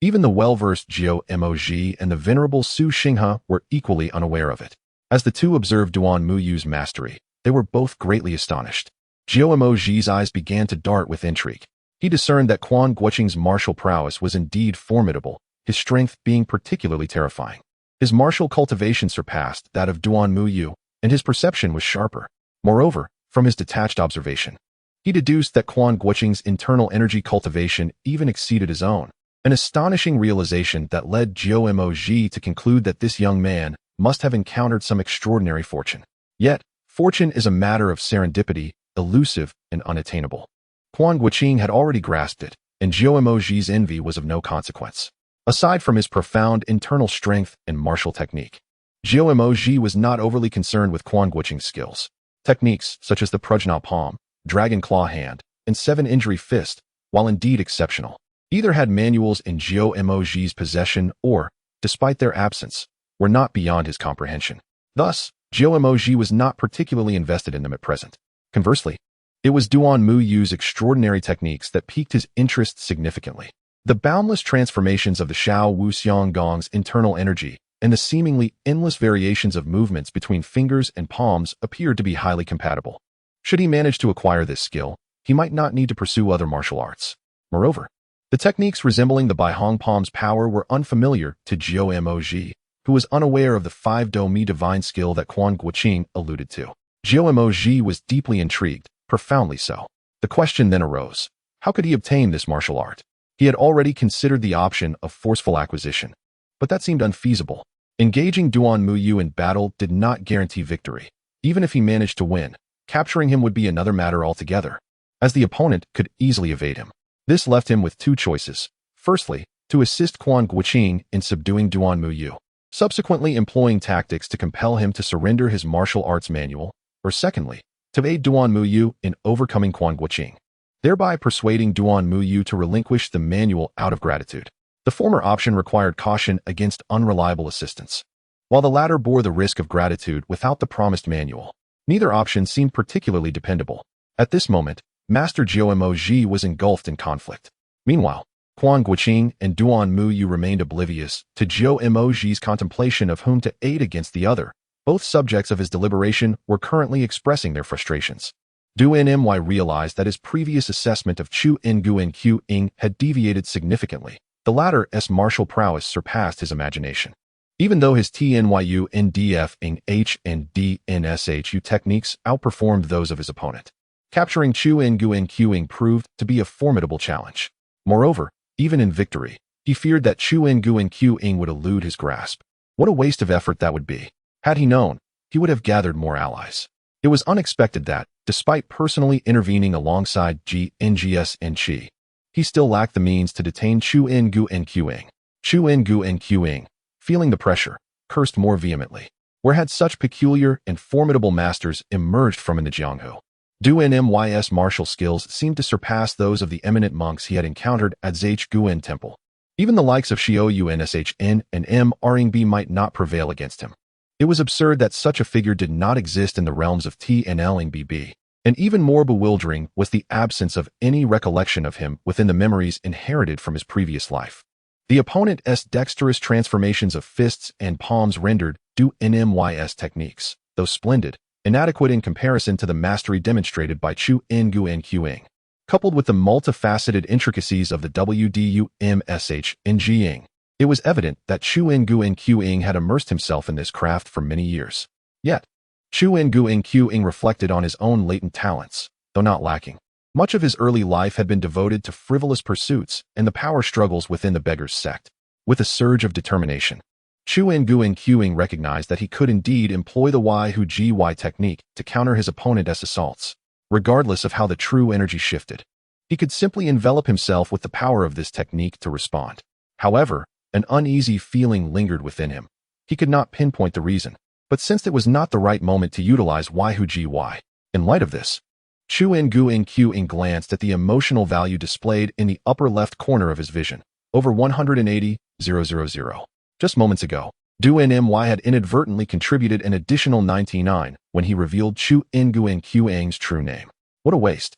Even the well-versed Jiao Moj and the venerable Su Xinghe were equally unaware of it. As the two observed Duan Muyu's mastery, they were both greatly astonished. Jiao Moj's eyes began to dart with intrigue. He discerned that Quan Guanqing's martial prowess was indeed formidable, his strength being particularly terrifying. His martial cultivation surpassed that of Duan Muyu, and his perception was sharper. Moreover, from his detached observation, he deduced that Quan Guanqing's internal energy cultivation even exceeded his own, an astonishing realization that led Jiao Moj to conclude that this young man must have encountered some extraordinary fortune. Yet, fortune is a matter of serendipity, elusive and unattainable. Quan Guanqing had already grasped it, and Jiao Moj's envy was of no consequence. Aside from his profound internal strength and martial technique, Jiao Moj was not overly concerned with Quan Guanqing's skills. Techniques such as the Prajna Palm, Dragon Claw Hand, and 7-Injury Fist, while indeed exceptional, either had manuals in Jiao Moj's possession or, despite their absence, were not beyond his comprehension. Thus, Jiao Moj was not particularly invested in them at present. Conversely, it was Duan Muyu's extraordinary techniques that piqued his interest significantly. The boundless transformations of the Shao Wuxiang Gong's internal energy and the seemingly endless variations of movements between fingers and palms appeared to be highly compatible. Should he manage to acquire this skill, he might not need to pursue other martial arts. Moreover, the techniques resembling the Baihong Palm's power were unfamiliar to Jiao Moj, who was unaware of the 5-Do-Mi divine skill that Quan Guanqing alluded to. Jiao Moj was deeply intrigued, profoundly so. The question then arose, how could he obtain this martial art? He had already considered the option of forceful acquisition, but that seemed unfeasible. Engaging Duan Muyu in battle did not guarantee victory. Even if he managed to win, capturing him would be another matter altogether, as the opponent could easily evade him. This left him with two choices. Firstly, to assist Quan Guanqing in subduing Duan Muyu, subsequently employing tactics to compel him to surrender his martial arts manual, or secondly, to aid Duan Muyu in overcoming Quan Guanqing, thereby persuading Duan Muyu to relinquish the manual out of gratitude. The former option required caution against unreliable assistance, while the latter bore the risk of gratitude without the promised manual. Neither option seemed particularly dependable. At this moment, Master Jiao Moj was engulfed in conflict. Meanwhile, Quan Guanqing and Duan Muyu remained oblivious to Zhou Emoji's contemplation of whom to aid against the other. Both subjects of his deliberation were currently expressing their frustrations. Duan My realized that his previous assessment of Chu Ngu and Qiu Ying had deviated significantly. The latter's martial prowess surpassed his imagination. Even though his TNYU NDF Ing H and DNSHU techniques outperformed those of his opponent, capturing Chu Ngu and Qiu Ying proved to be a formidable challenge. Moreover, even in victory, he feared that Chu Ngu and Qiu Ying would elude his grasp. What a waste of effort that would be. Had he known, he would have gathered more allies. It was unexpected that, despite personally intervening alongside NGS and Qi, he still lacked the means to detain Chu Ngu and Qiu Ying. Chu Ngu and Qiu Ying, feeling the pressure, cursed more vehemently. Where had such peculiar and formidable masters emerged from in the Jianghu? Duan My's martial skills seemed to surpass those of the eminent monks he had encountered at Zhiguan Temple. Even the likes of Xiao Unshn and Mring might not prevail against him. It was absurd that such a figure did not exist in the realms of TNLBB, and even more bewildering was the absence of any recollection of him within the memories inherited from his previous life. The opponent's dexterous transformations of fists and palms rendered Duan My's techniques, though splendid, inadequate in comparison to the mastery demonstrated by Chu Ngu and Qiu Ying. Coupled with the multifaceted intricacies of the WDUMSH and Jiying, it was evident that Chu Ngu and Qiu Ying had immersed himself in this craft for many years. Yet, Chu Ngu and Qiu Ying reflected on his own latent talents, though not lacking. Much of his early life had been devoted to frivolous pursuits and the power struggles within the beggar's sect. With a surge of determination, Chu Ngu and Qiu Ying recognized that he could indeed employ the Y technique to counter his opponent's assaults. Regardless of how the true energy shifted, he could simply envelop himself with the power of this technique to respond. However, an uneasy feeling lingered within him. He could not pinpoint the reason, but sensed it was not the right moment to utilize Y. In light of this, Chu Ngu and Qiu Ying glanced at the emotional value displayed in the upper left corner of his vision. Over 180,000. Just moments ago, Duan My had inadvertently contributed an additional 99 when he revealed Chu Ngu and Qiu Ying's true name. What a waste.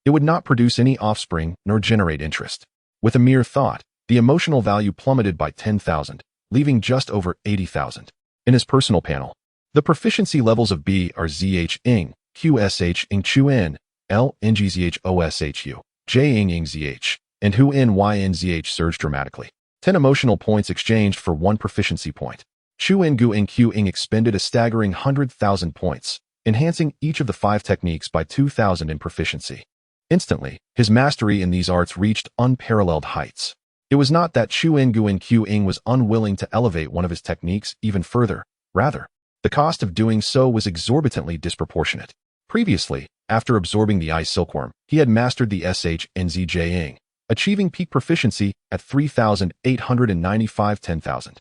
It would not produce any offspring nor generate interest. With a mere thought, the emotional value plummeted by 10,000, leaving just over 80,000. In his personal panel, the proficiency levels of B are ZH Ing, QSH Ing Chu N, L NGZH OSHU, J Ing Ing ZH, and Hu N YNZH surged dramatically. 10 emotional points exchanged for 1 proficiency point. Chu Ngu and Qiu Ying expended a staggering 100,000 points, enhancing each of the 5 techniques by 2,000 in proficiency. Instantly, his mastery in these arts reached unparalleled heights. It was not that Chu Ngu and Qiu Ying was unwilling to elevate one of his techniques even further. Rather, the cost of doing so was exorbitantly disproportionate. Previously, after absorbing the Eye Silkworm, he had mastered the SHNZ Ing, achieving peak proficiency at 3,895 10,000.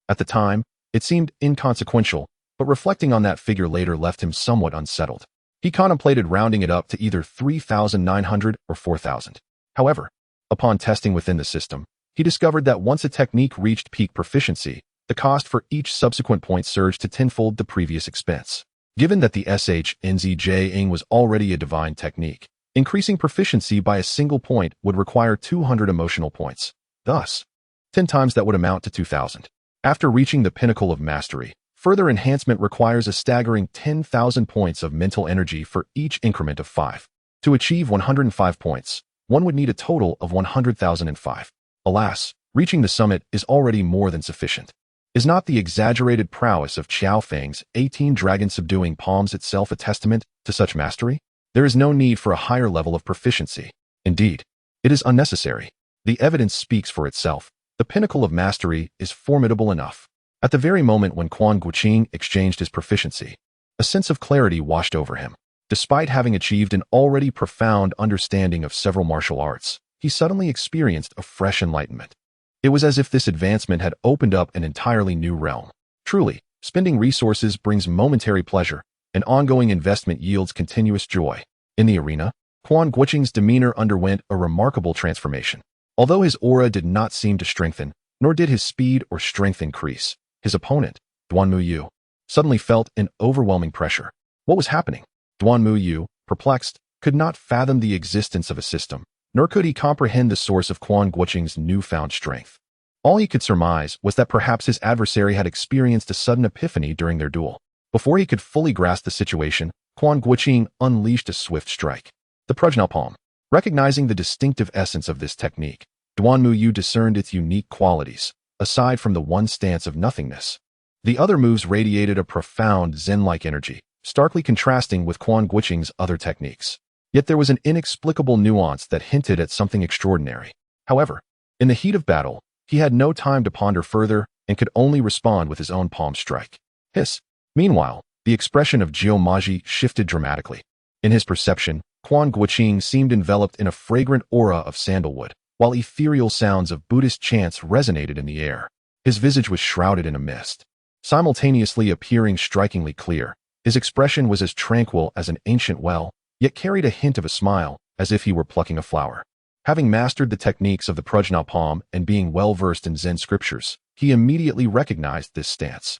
At the time, it seemed inconsequential, but reflecting on that figure later left him somewhat unsettled. He contemplated rounding it up to either 3,900 or 4,000. However, upon testing within the system, he discovered that once a technique reached peak proficiency, the cost for each subsequent point surged to tenfold the previous expense. Given that the SHNZ Ing was already a divine technique, increasing proficiency by a single point would require 200 emotional points. Thus, 10 times that would amount to 2,000. After reaching the pinnacle of mastery, further enhancement requires a staggering 10,000 points of mental energy for each increment of 5. To achieve 105 points, one would need a total of 100,005. Alas, reaching the summit is already more than sufficient. Is not the exaggerated prowess of Qiao Feng's 18 Dragon Subduing Palms itself a testament to such mastery? There is no need for a higher level of proficiency. Indeed, it is unnecessary. The evidence speaks for itself. The pinnacle of mastery is formidable enough. At the very moment when Quan Guanqing exchanged his proficiency, a sense of clarity washed over him. Despite having achieved an already profound understanding of several martial arts, he suddenly experienced a fresh enlightenment. It was as if this advancement had opened up an entirely new realm. Truly, spending resources brings momentary pleasure, and ongoing investment yields continuous joy. In the arena, Quan Guanqing's demeanor underwent a remarkable transformation. Although his aura did not seem to strengthen, nor did his speed or strength increase, his opponent, Duan Muyu, suddenly felt an overwhelming pressure. What was happening? Duan Muyu, perplexed, could not fathom the existence of a system nor could he comprehend the source of Quan Guanqing's newfound strength. All he could surmise was that perhaps his adversary had experienced a sudden epiphany during their duel. Before he could fully grasp the situation, Quan Guanqing unleashed a swift strike. The Protagonist Palm. Recognizing the distinctive essence of this technique, Duanmu discerned its unique qualities, aside from the one stance of nothingness. The other moves radiated a profound Zen-like energy, starkly contrasting with Quan Guanqing's other techniques. Yet there was an inexplicable nuance that hinted at something extraordinary. However, in the heat of battle, he had no time to ponder further and could only respond with his own palm strike. Hiss. Meanwhile, the expression of Qiao Feng shifted dramatically. In his perception, Quan Guanqing seemed enveloped in a fragrant aura of sandalwood, while ethereal sounds of Buddhist chants resonated in the air. His visage was shrouded in a mist. Simultaneously appearing strikingly clear, his expression was as tranquil as an ancient well, yet carried a hint of a smile, as if he were plucking a flower. Having mastered the techniques of the Protagonist Palm and being well-versed in Zen scriptures, he immediately recognized this stance.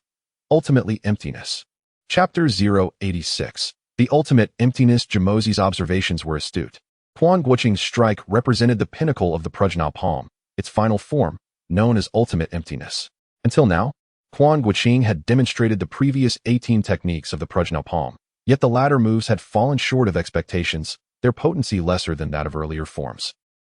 Ultimately emptiness. Chapter 086. The ultimate emptiness. Jimozi's observations were astute. Quan Guanqing's strike represented the pinnacle of the Protagonist Palm, its final form, known as ultimate emptiness. Until now, Quan Guanqing had demonstrated the previous 18 techniques of the Protagonist Palm, yet the latter moves had fallen short of expectations, their potency lesser than that of earlier forms.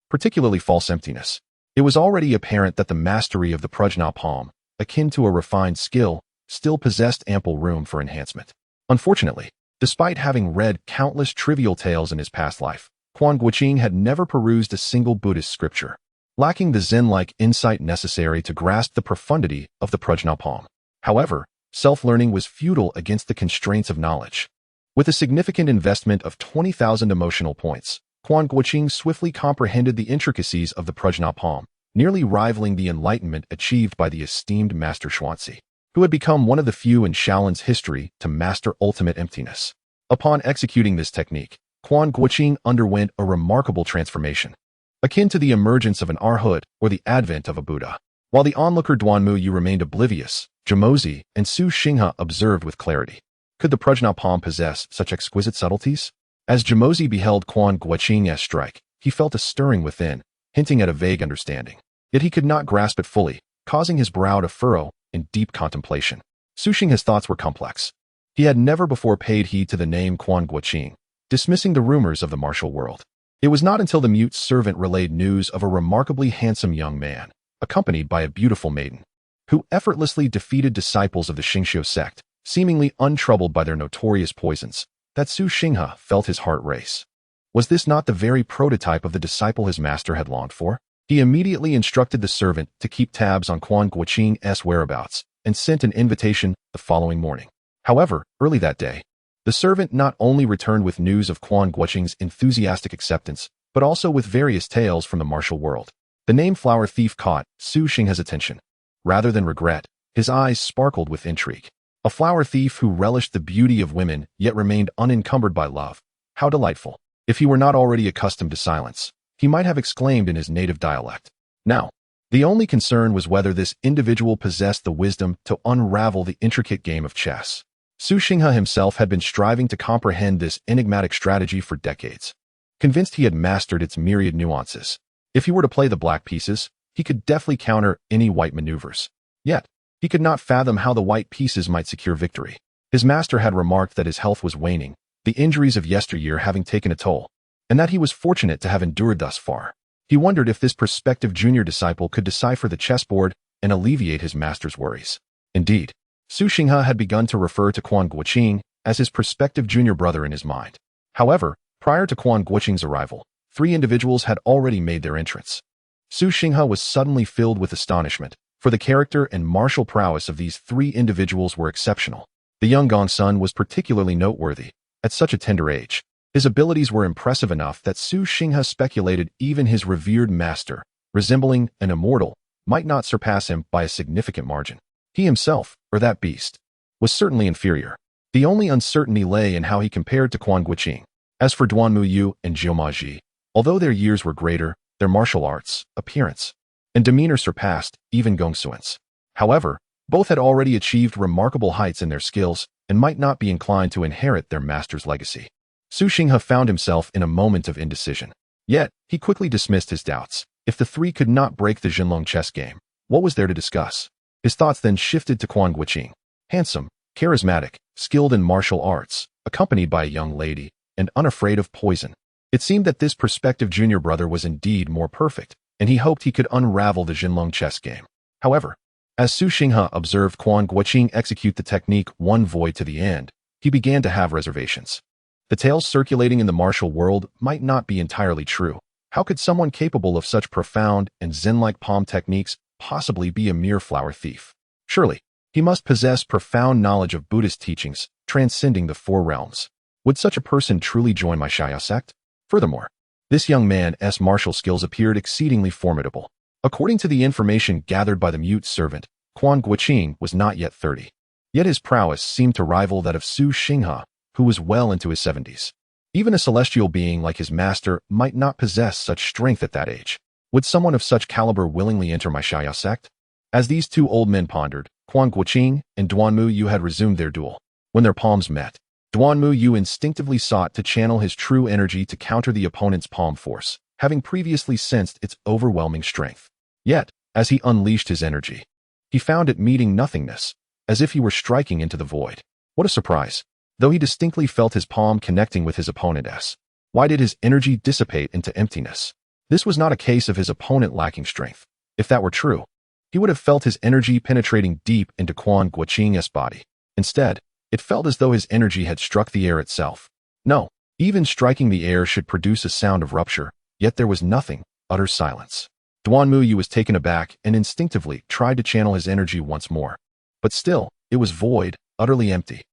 Particularly false emptiness. It was already apparent that the mastery of the Protagonist Palm, akin to a refined skill, still possessed ample room for enhancement. Unfortunately, despite having read countless trivial tales in his past life, Quan Guanqing had never perused a single Buddhist scripture, lacking the Zen-like insight necessary to grasp the profundity of the Protagonist Palm. However, self-learning was futile against the constraints of knowledge. With a significant investment of 20,000 emotional points, Quan Guanqing swiftly comprehended the intricacies of the Protagonist Palm, nearly rivaling the enlightenment achieved by the esteemed Master Xuanzi, who had become one of the few in Shaolin's history to master ultimate emptiness. Upon executing this technique, Quan Guanqing underwent a remarkable transformation, akin to the emergence of an arhat or the advent of a Buddha. While the onlooker Duanmu remained oblivious, Jimozi and Su Xinghe observed with clarity. Could the Protagonist Palm possess such exquisite subtleties? As Jimozi beheld Quan Guanqing's strike, he felt a stirring within, hinting at a vague understanding. Yet he could not grasp it fully, causing his brow to furrow in deep contemplation. Su Xinghe's thoughts were complex. He had never before paid heed to the name Quan Guanqing, dismissing the rumors of the martial world. It was not until the mute servant relayed news of a remarkably handsome young man, accompanied by a beautiful maiden, who effortlessly defeated disciples of the Xingqiu sect, seemingly untroubled by their notorious poisons, that Su Xinghe felt his heart race. Was this not the very prototype of the disciple his master had longed for? He immediately instructed the servant to keep tabs on Quan Guanqing's whereabouts and sent an invitation the following morning. However, early that day, the servant not only returned with news of Quan Guanqing's enthusiastic acceptance, but also with various tales from the martial world. The name Flower Thief caught Su Xinghe's attention. Rather than regret, his eyes sparkled with intrigue. A flower thief who relished the beauty of women yet remained unencumbered by love. How delightful! If he were not already accustomed to silence, he might have exclaimed in his native dialect. Now, the only concern was whether this individual possessed the wisdom to unravel the intricate game of chess. Su Xinghe himself had been striving to comprehend this enigmatic strategy for decades, convinced he had mastered its myriad nuances. If he were to play the black pieces, he could deftly counter any white maneuvers. Yet, he could not fathom how the white pieces might secure victory. His master had remarked that his health was waning, the injuries of yesteryear having taken a toll, and that he was fortunate to have endured thus far. He wondered if this prospective junior disciple could decipher the chessboard and alleviate his master's worries. Indeed, Su Xinghe had begun to refer to Quan Guanqing as his prospective junior brother in his mind. However, prior to Quan Guanqing's arrival, 3 individuals had already made their entrance. Su Xinghe was suddenly filled with astonishment, for the character and martial prowess of these 3 individuals were exceptional. The young Gongsun was particularly noteworthy. At such a tender age, his abilities were impressive enough that Su Xinghe speculated even his revered master, resembling an immortal, might not surpass him by a significant margin. He himself, or that beast, was certainly inferior. The only uncertainty lay in how he compared to Quan Guanqing. As for Duanmu and Qiao, although their years were greater, their martial arts, appearance, and demeanor surpassed even Gongsun's. However, both had already achieved remarkable heights in their skills and might not be inclined to inherit their master's legacy. Su Xinghe found himself in a moment of indecision. Yet, he quickly dismissed his doubts. If the three could not break the Jinlong chess game, what was there to discuss? His thoughts then shifted to Quan Guanqing. Handsome, charismatic, skilled in martial arts, accompanied by a young lady, and unafraid of poison. It seemed that this prospective junior brother was indeed more perfect, and he hoped he could unravel the Jinlong chess game. However, as Su Xinghe observed Quan Guanqing execute the technique one void to the end, he began to have reservations. The tales circulating in the martial world might not be entirely true. How could someone capable of such profound and Zen-like palm techniques possibly be a mere flower thief? Surely, he must possess profound knowledge of Buddhist teachings, transcending the four realms. Would such a person truly join my Qiao sect? Furthermore, this young man's martial skills appeared exceedingly formidable. According to the information gathered by the mute servant, Quan Guanqing was not yet 30. Yet his prowess seemed to rival that of Su Xinghe, who was well into his 70s. Even a celestial being like his master might not possess such strength at that age. Would someone of such caliber willingly enter my Qiao sect? As these two old men pondered, Quan Guanqing and Duanmu Yu had resumed their duel. When their palms met, Duanmu Yu instinctively sought to channel his true energy to counter the opponent's palm force, having previously sensed its overwhelming strength. Yet, as he unleashed his energy, he found it meeting nothingness, as if he were striking into the void. What a surprise! Though he distinctly felt his palm connecting with his opponent's, why did his energy dissipate into emptiness? This was not a case of his opponent lacking strength. If that were true, he would have felt his energy penetrating deep into Quan Guanqing's body. Instead, it felt as though his energy had struck the air itself. No, even striking the air should produce a sound of rupture, yet there was nothing, utter silence. Duanmu Yu was taken aback and instinctively tried to channel his energy once more. But still, it was void, utterly empty.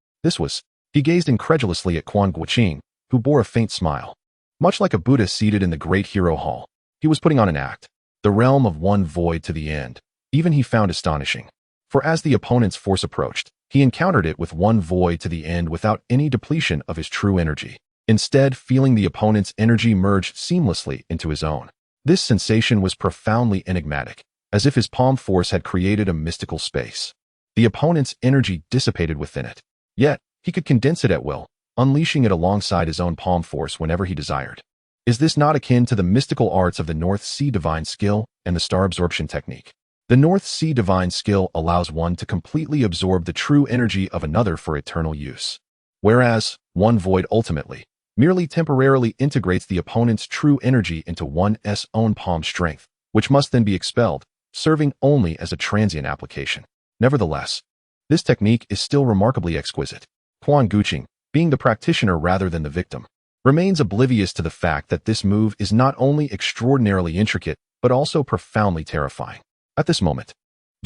He gazed incredulously at Quan Guanqing, who bore a faint smile. Much like a Buddha seated in the great hero hall, he was putting on an act, the realm of one void to the end. Even he found astonishing. For as the opponent's force approached, he encountered it with one void to the end without any depletion of his true energy, instead feeling the opponent's energy merge seamlessly into his own. This sensation was profoundly enigmatic, as if his palm force had created a mystical space. The opponent's energy dissipated within it. Yet, he could condense it at will, unleashing it alongside his own palm force whenever he desired. Is this not akin to the mystical arts of the North Sea Divine Skill and the Star Absorption Technique? The North Sea Divine Skill allows one to completely absorb the true energy of another for eternal use, whereas one void ultimately, merely temporarily integrates the opponent's true energy into one's own palm strength, which must then be expelled, serving only as a transient application. Nevertheless, this technique is still remarkably exquisite. Quan Guanqing, being the practitioner rather than the victim, remains oblivious to the fact that this move is not only extraordinarily intricate, but also profoundly terrifying. At this moment,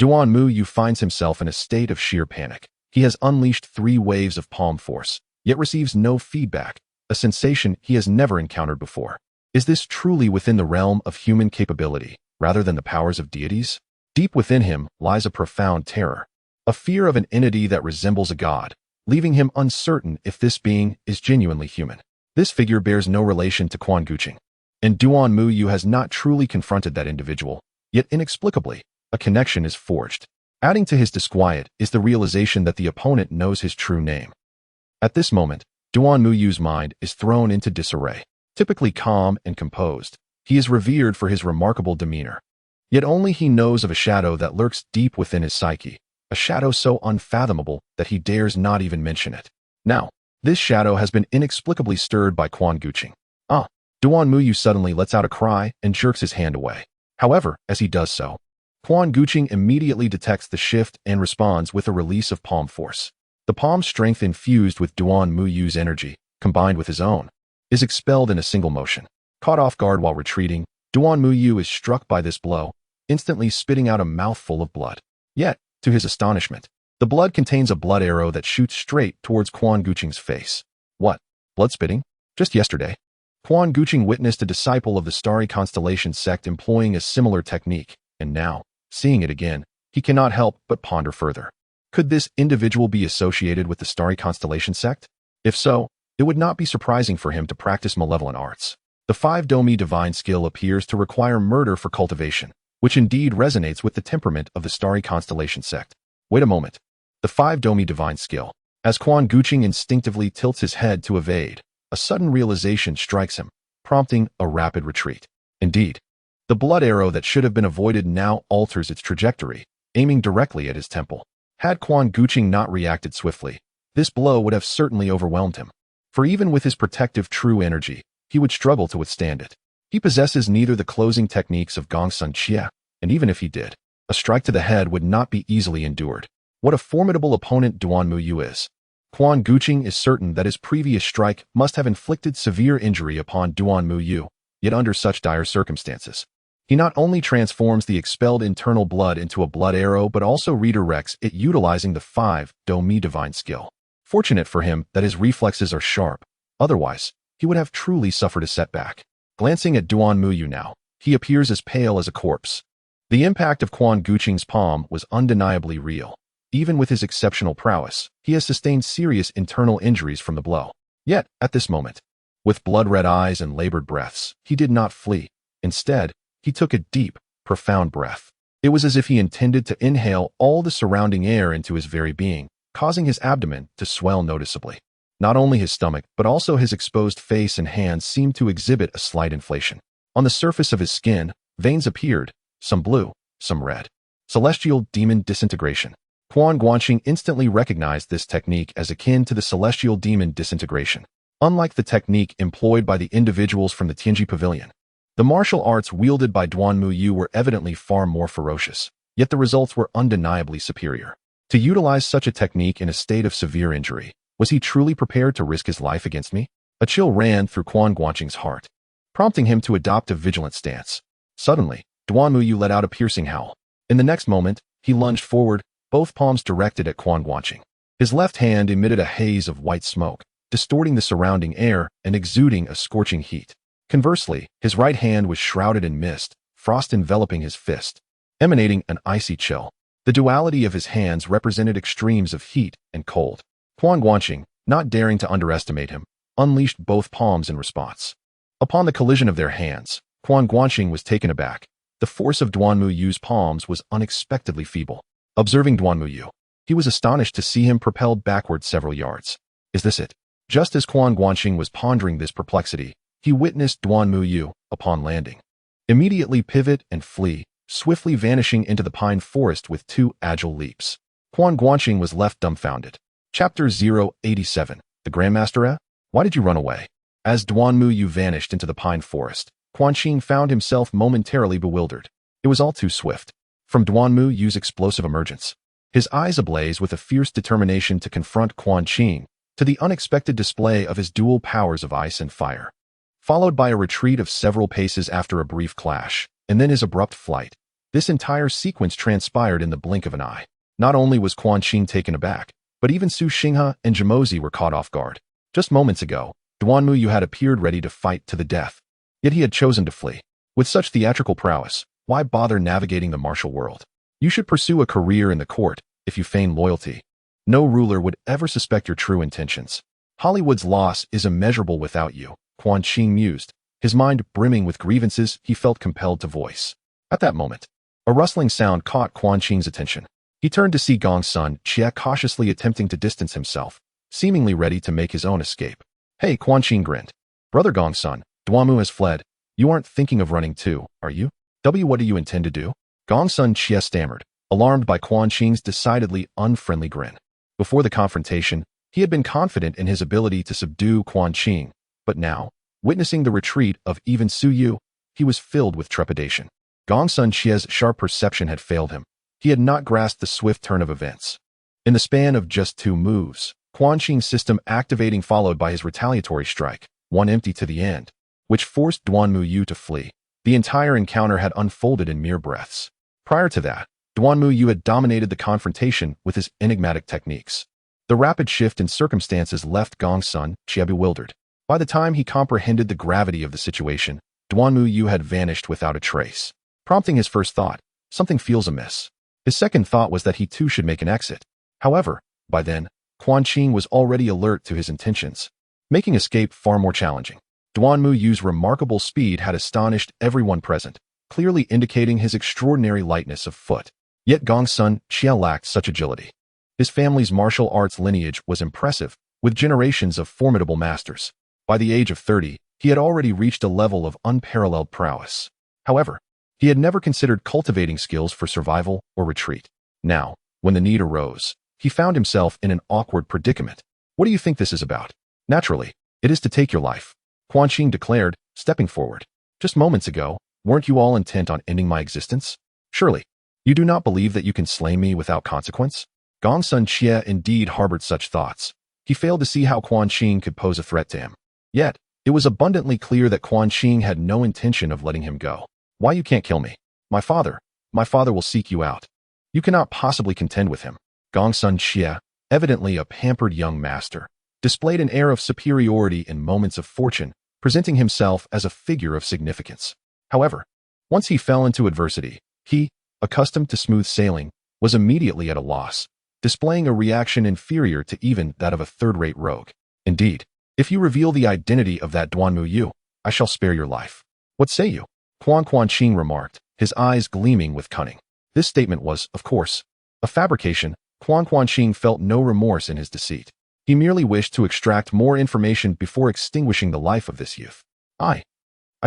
Duanmu Yu finds himself in a state of sheer panic. He has unleashed 3 waves of palm force, yet receives no feedback, a sensation he has never encountered before. Is this truly within the realm of human capability, rather than the powers of deities? Deep within him lies a profound terror, a fear of an entity that resembles a god, leaving him uncertain if this being is genuinely human. This figure bears no relation to Quan Guanqing, and Duanmu Yu has not truly confronted that individual, yet inexplicably, a connection is forged. Adding to his disquiet is the realization that the opponent knows his true name. At this moment, Duanmu Yu's mind is thrown into disarray. Typically calm and composed, he is revered for his remarkable demeanor. Yet only he knows of a shadow that lurks deep within his psyche, a shadow so unfathomable that he dares not even mention it. Now, this shadow has been inexplicably stirred by Quan Guanqing. Duanmu Yu suddenly lets out a cry and jerks his hand away. However, as he does so, Quan Guanqing immediately detects the shift and responds with a release of palm force. The palm strength infused with Duanmu Yu's energy, combined with his own, is expelled in a single motion. Caught off guard while retreating, Duanmu Yu is struck by this blow, instantly spitting out a mouthful of blood. Yet, to his astonishment, the blood contains a blood arrow that shoots straight towards Quan Guanqing's face. What? Blood spitting? Just yesterday, Quan Guanqing witnessed a disciple of the Starry Constellation sect employing a similar technique, and now, seeing it again, he cannot help but ponder further. Could this individual be associated with the Starry Constellation sect? If so, it would not be surprising for him to practice malevolent arts. The 5-Domi divine skill appears to require murder for cultivation, which indeed resonates with the temperament of the Starry Constellation sect. Wait a moment. The 5-Domi divine skill. As Quan Guanqing instinctively tilts his head to evade, a sudden realization strikes him. prompting a rapid retreat. Indeed, the blood arrow that should have been avoided now alters its trajectory, aiming directly at his temple. Had Quan Guanqing not reacted swiftly, this blow would have certainly overwhelmed him. For even with his protective true energy, he would struggle to withstand it. He possesses neither the closing techniques of Gongsun Xie, and even if he did, a strike to the head would not be easily endured. What a formidable opponent Duan Muyu is. Quan Guanqing is certain that his previous strike must have inflicted severe injury upon Duan Muyu, yet under such dire circumstances, he not only transforms the expelled internal blood into a blood arrow but also redirects it utilizing the 5-Do-Mi divine skill. Fortunate for him that his reflexes are sharp, otherwise, he would have truly suffered a setback. Glancing at Duan Muyu now, he appears as pale as a corpse. The impact of Quan Guanqing's palm was undeniably real. Even with his exceptional prowess, he has sustained serious internal injuries from the blow. Yet, at this moment, with blood-red eyes and labored breaths, he did not flee. Instead, he took a deep, profound breath. It was as if he intended to inhale all the surrounding air into his very being, causing his abdomen to swell noticeably. Not only his stomach, but also his exposed face and hands seemed to exhibit a slight inflation. On the surface of his skin, veins appeared, some blue, some red. Celestial demon disintegration. Quan Guanqing instantly recognized this technique as akin to the celestial demon disintegration. Unlike the technique employed by the individuals from the Tianji Pavilion, the martial arts wielded by Duan Muyu were evidently far more ferocious, yet the results were undeniably superior. To utilize such a technique in a state of severe injury, was he truly prepared to risk his life against me? A chill ran through Quan Guanqing's heart, prompting him to adopt a vigilant stance. Suddenly, Duan Muyu let out a piercing howl. In the next moment, he lunged forward, both palms directed at Quan Guanqing. His left hand emitted a haze of white smoke, distorting the surrounding air and exuding a scorching heat. Conversely, his right hand was shrouded in mist, frost enveloping his fist, emanating an icy chill. The duality of his hands represented extremes of heat and cold. Quan Guanqing, not daring to underestimate him, unleashed both palms in response. Upon the collision of their hands, Quan Guanqing was taken aback. The force of Duan Muyu's palms was unexpectedly feeble. Observing Duan Muyu, he was astonished to see him propelled backward several yards. Is this it? Just as Quan Guanqing was pondering this perplexity, he witnessed Duan Muyu, upon landing, immediately pivot and flee, swiftly vanishing into the pine forest with 2 agile leaps. Quan Guanqing was left dumbfounded. Chapter 087. The Grandmaster? Why did you run away? As Duan Muyu vanished into the pine forest, Quan Guanqing found himself momentarily bewildered. It was all too swift. From Duan Muyu's explosive emergence, his eyes ablaze with a fierce determination to confront Quan Guanqing, to the unexpected display of his dual powers of ice and fire, followed by a retreat of several paces after a brief clash, and then his abrupt flight. This entire sequence transpired in the blink of an eye. Not only was Quan Guanqing taken aback, but even Su Xinghe and Jimozi were caught off guard. Just moments ago, Duan Muyu had appeared ready to fight to the death, yet he had chosen to flee. With such theatrical prowess, why bother navigating the martial world? You should pursue a career in the court if you feign loyalty. No ruler would ever suspect your true intentions. Hollywood's loss is immeasurable without you, Quan Guanqing mused, his mind brimming with grievances he felt compelled to voice. At that moment, a rustling sound caught Quan Guanqing's attention. He turned to see Gongsun Xie cautiously attempting to distance himself, seemingly ready to make his own escape. Hey, Quan Guanqing grinned. Brother Gongsun, Duan Muyu has fled. You aren't thinking of running too, are you? What do you intend to do? Gongsun Xie stammered, alarmed by Quan Guanqing's decidedly unfriendly grin. Before the confrontation, he had been confident in his ability to subdue Quan Guanqing, but now, witnessing the retreat of even Su Yu, he was filled with trepidation. Gongsun Xie's sharp perception had failed him. He had not grasped the swift turn of events. In the span of just 2 moves, Quan Guanqing's system activating followed by his retaliatory strike, one empty to the end, which forced Duan Muyu to flee. The entire encounter had unfolded in mere breaths. Prior to that, Duan Muyu had dominated the confrontation with his enigmatic techniques. The rapid shift in circumstances left Gongsun Xie bewildered. By the time he comprehended the gravity of the situation, Duan Muyu had vanished without a trace. Prompting his first thought, something feels amiss. His second thought was that he too should make an exit. However, by then, Quan Guanqing was already alert to his intentions, making escape far more challenging. Duan Muyu's remarkable speed had astonished everyone present, clearly indicating his extraordinary lightness of foot. Yet Gongsun Xie lacked such agility. His family's martial arts lineage was impressive, with generations of formidable masters. By the age of 30, he had already reached a level of unparalleled prowess. However, he had never considered cultivating skills for survival or retreat. Now, when the need arose, he found himself in an awkward predicament. What do you think this is about? Naturally, it is to take your life, Quan Guanqing declared, stepping forward. Just moments ago, weren't you all intent on ending my existence? Surely, you do not believe that you can slay me without consequence? Gong Sun Xie indeed harbored such thoughts. He failed to see how Quan Guanqing could pose a threat to him. Yet, it was abundantly clear that Quan Guanqing had no intention of letting him go. Why you can't kill me? My father will seek you out. You cannot possibly contend with him. Gong Sun Xie, evidently a pampered young master, displayed an air of superiority in moments of fortune, presenting himself as a figure of significance. However, once he fell into adversity, he, accustomed to smooth sailing, was immediately at a loss, displaying a reaction inferior to even that of a third-rate rogue. Indeed, if you reveal the identity of that Duanmu Yu, I shall spare your life. What say you? Quan Guanqing remarked, his eyes gleaming with cunning. This statement was, of course, a fabrication. Quan Guanqing felt no remorse in his deceit. He merely wished to extract more information before extinguishing the life of this youth. I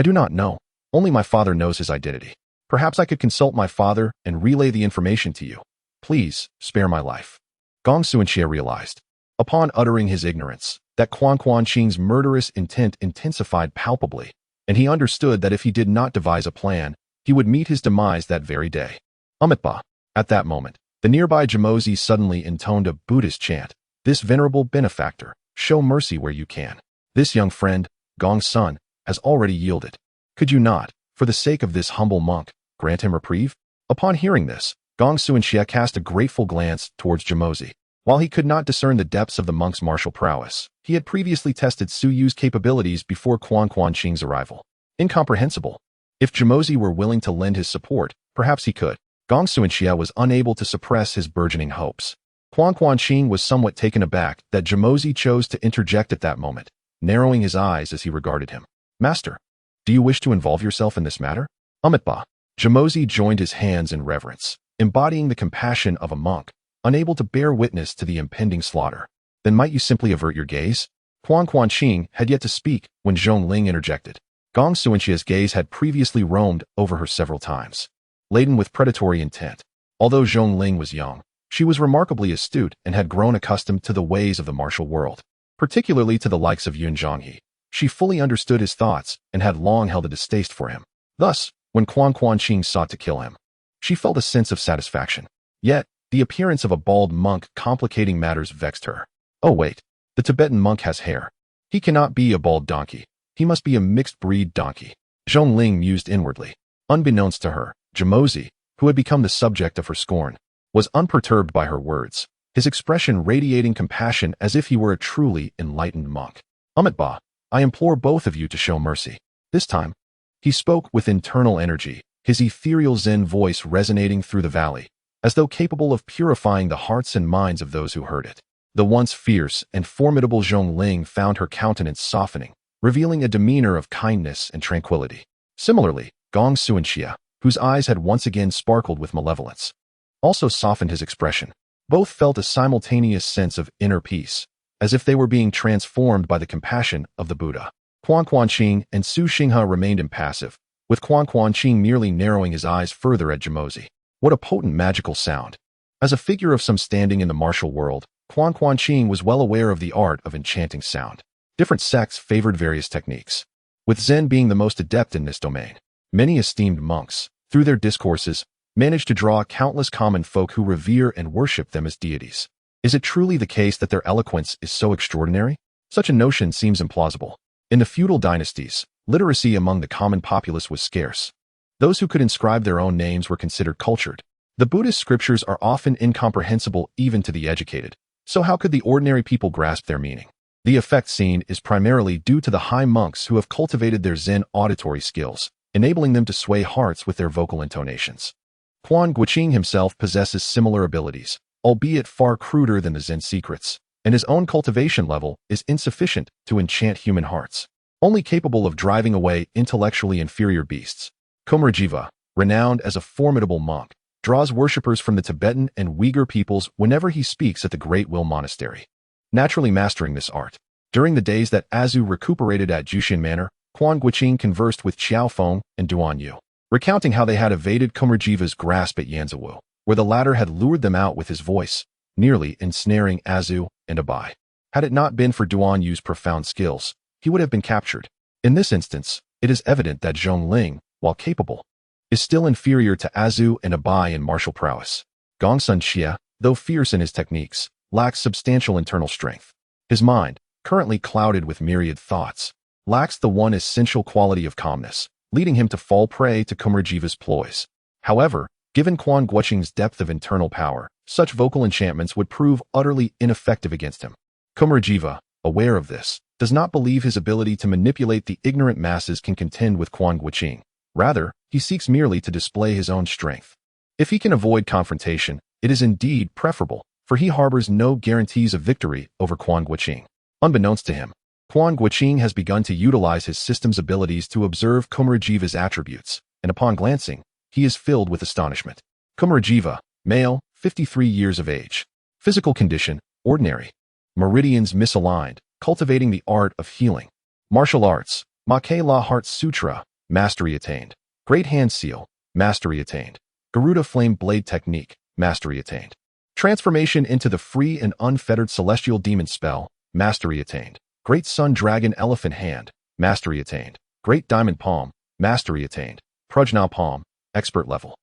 do not know. Only my father knows his identity. Perhaps I could consult my father and relay the information to you. Please, spare my life. Gong Suanxie realized, upon uttering his ignorance, that Quan Guanqing's murderous intent intensified palpably, and he understood that if he did not devise a plan, he would meet his demise that very day. Umitba. At that moment, the nearby Jamozi suddenly intoned a Buddhist chant. This venerable benefactor, show mercy where you can. This young friend, Gong Sun, has already yielded. Could you not, for the sake of this humble monk, grant him reprieve? Upon hearing this, Gong Suanxie cast a grateful glance towards Jamozi. While he could not discern the depths of the monk's martial prowess, he had previously tested Su Yu's capabilities before Quan Guanqing's arrival. Incomprehensible. If Jamozi were willing to lend his support, perhaps he could. Gong Suanxie was unable to suppress his burgeoning hopes. Quan Guanqing was somewhat taken aback that Jamozi chose to interject at that moment, narrowing his eyes as he regarded him. Master, do you wish to involve yourself in this matter? Umitba. Jamozi joined his hands in reverence, embodying the compassion of a monk, unable to bear witness to the impending slaughter. Then might you simply avert your gaze? Quan Guanqing had yet to speak when Zhongling interjected. Gong Suanxie's gaze had previously roamed over her several times, laden with predatory intent. Although Zhongling was young, she was remarkably astute and had grown accustomed to the ways of the martial world, particularly to the likes of Yun Zhonghe. She fully understood his thoughts and had long held a distaste for him. Thus, when Quan Guanqing sought to kill him, she felt a sense of satisfaction. Yet, the appearance of a bald monk complicating matters vexed her. Oh wait, the Tibetan monk has hair. He cannot be a bald donkey. He must be a mixed-breed donkey. Zhongling mused inwardly. Unbeknownst to her, Jamozi, who had become the subject of her scorn, was unperturbed by her words, his expression radiating compassion as if he were a truly enlightened monk. Umitba, I implore both of you to show mercy. This time, he spoke with internal energy, his ethereal Zen voice resonating through the valley, as though capable of purifying the hearts and minds of those who heard it. The once fierce and formidable Zhongling found her countenance softening, revealing a demeanor of kindness and tranquility. Similarly, Gong Suanxie, whose eyes had once again sparkled with malevolence, also softened his expression. Both felt a simultaneous sense of inner peace, as if they were being transformed by the compassion of the Buddha. Quan Guanqing and Su Xinghe remained impassive, with Quan Guanqing merely narrowing his eyes further at Jamozi. What a potent magical sound. As a figure of some standing in the martial world, Quan Guanqing was well aware of the art of enchanting sound. Different sects favored various techniques, with Zen being the most adept in this domain. Many esteemed monks, through their discourses, managed to draw countless common folk who revere and worship them as deities. Is it truly the case that their eloquence is so extraordinary? Such a notion seems implausible. In the feudal dynasties, literacy among the common populace was scarce. Those who could inscribe their own names were considered cultured. The Buddhist scriptures are often incomprehensible even to the educated, so how could the ordinary people grasp their meaning? The effect seen is primarily due to the high monks who have cultivated their Zen auditory skills, enabling them to sway hearts with their vocal intonations. Quan Guanqing himself possesses similar abilities, albeit far cruder than the Zen secrets, and his own cultivation level is insufficient to enchant human hearts, only capable of driving away intellectually inferior beasts. Komarajiva, renowned as a formidable monk, draws worshippers from the Tibetan and Uyghur peoples whenever he speaks at the Great Will Monastery. Naturally mastering this art, during the days that Azu recuperated at Jushin Manor, Quan Guanqing conversed with Qiao Feng and Duan Yu, recounting how they had evaded Kumarajiva's grasp at Yanzhou, where the latter had lured them out with his voice, nearly ensnaring Azu and Abai. Had it not been for Duan Yu's profound skills, he would have been captured. In this instance, it is evident that Zhong Ling, while capable, is still inferior to Azu and Abai in martial prowess. Gongsun Xie, though fierce in his techniques, lacks substantial internal strength. His mind, currently clouded with myriad thoughts, lacks the one essential quality of calmness, leading him to fall prey to Kumarajiva's ploys. However, given Quan Guanqing's depth of internal power, such vocal enchantments would prove utterly ineffective against him. Kumarajiva, aware of this, does not believe his ability to manipulate the ignorant masses can contend with Quan Guanqing. Rather, he seeks merely to display his own strength. If he can avoid confrontation, it is indeed preferable, for he harbors no guarantees of victory over Quan Guanqing. Unbeknownst to him, Quan Guanqing has begun to utilize his system's abilities to observe Kumarajiva's attributes, and upon glancing, he is filled with astonishment. Kumarajiva, male, 53 years of age. Physical condition, ordinary. Meridians misaligned, cultivating the art of healing. Martial arts, Makai La Heart Sutra, mastery attained. Great Hand Seal, mastery attained. Garuda Flame Blade Technique, mastery attained. Transformation into the free and unfettered Celestial Demon Spell, mastery attained. Great Sun Dragon Elephant Hand, mastery attained. Great Diamond Palm, mastery attained. Prajna Palm, expert level.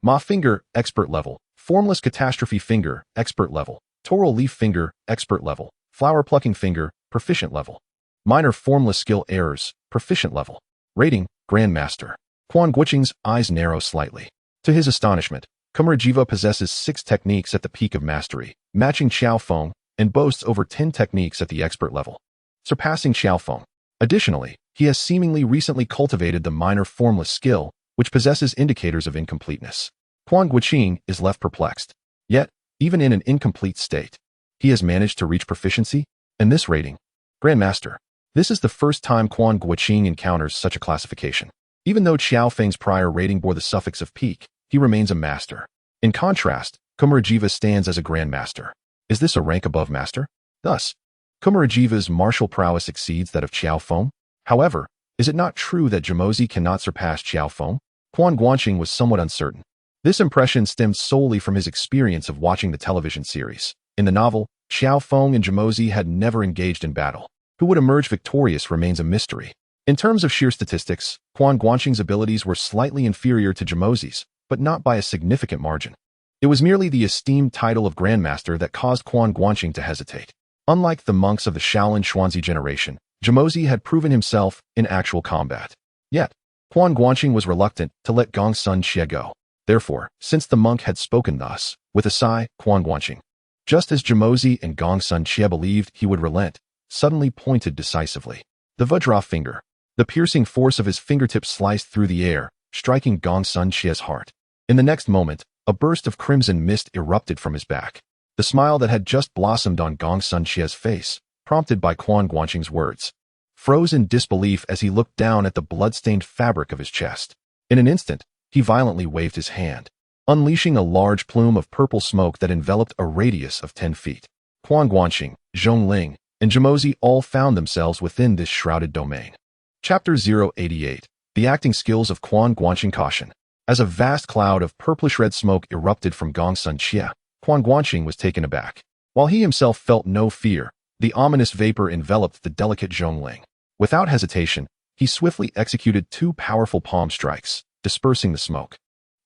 Ma Finger, expert level. Formless Catastrophe Finger, expert level. Toral Leaf Finger, expert level. Flower Plucking Finger, proficient level. Minor Formless Skill Errors, proficient level. Rating, Grandmaster. Quan Guanqing's eyes narrow slightly. To his astonishment, Kumarajiva possesses 6 techniques at the peak of mastery, matching Qiao Feng, and boasts over 10 techniques at the expert level, surpassing Qiao Feng. Additionally, he has seemingly recently cultivated the minor formless skill, which possesses indicators of incompleteness. Quan Guanqing is left perplexed. Yet, even in an incomplete state, he has managed to reach proficiency, and this rating, Grandmaster. This is the first time Quan Guanqing encounters such a classification. Even though Qiao Feng's prior rating bore the suffix of peak, he remains a master. In contrast, Kumarajiva stands as a Grandmaster. Is this a rank above master? Thus, Kumarajiva's martial prowess exceeds that of Qiao Feng. However, is it not true that Jamozi cannot surpass Qiao Feng? Quan Guanqing was somewhat uncertain. This impression stemmed solely from his experience of watching the television series. In the novel, Qiao Feng and Jamozi had never engaged in battle. Who would emerge victorious remains a mystery. In terms of sheer statistics, Quan Guanqing's abilities were slightly inferior to Jamozi's, but not by a significant margin. It was merely the esteemed title of Grandmaster that caused Quan Guanqing to hesitate. Unlike the monks of the Shaolin Xuanzi generation, Jamozi had proven himself in actual combat. Yet, Quan Guanqing was reluctant to let Gongsun Xie go. Therefore, since the monk had spoken thus, with a sigh, Quan Guanqing, just as Jamozi and Gongsun Xie believed he would relent, suddenly pointed decisively. The Vajra finger. The piercing force of his fingertips sliced through the air, striking Gongsun Xie's heart. In the next moment, a burst of crimson mist erupted from his back. The smile that had just blossomed on Gongsun Xie's face, prompted by Quan Guanqing's words, froze in disbelief as he looked down at the blood-stained fabric of his chest. In an instant, he violently waved his hand, unleashing a large plume of purple smoke that enveloped a radius of 10 feet. Quan Guanqing, Zhong Ling, and Jamozi all found themselves within this shrouded domain. Chapter 088. The Acting Skills of Quan Guanqing. Caution. As a vast cloud of purplish-red smoke erupted from Gongsun Xie, Quan Guanqing was taken aback. While he himself felt no fear, the ominous vapor enveloped the delicate Zhong Ling. Without hesitation, he swiftly executed 2 powerful palm strikes, dispersing the smoke,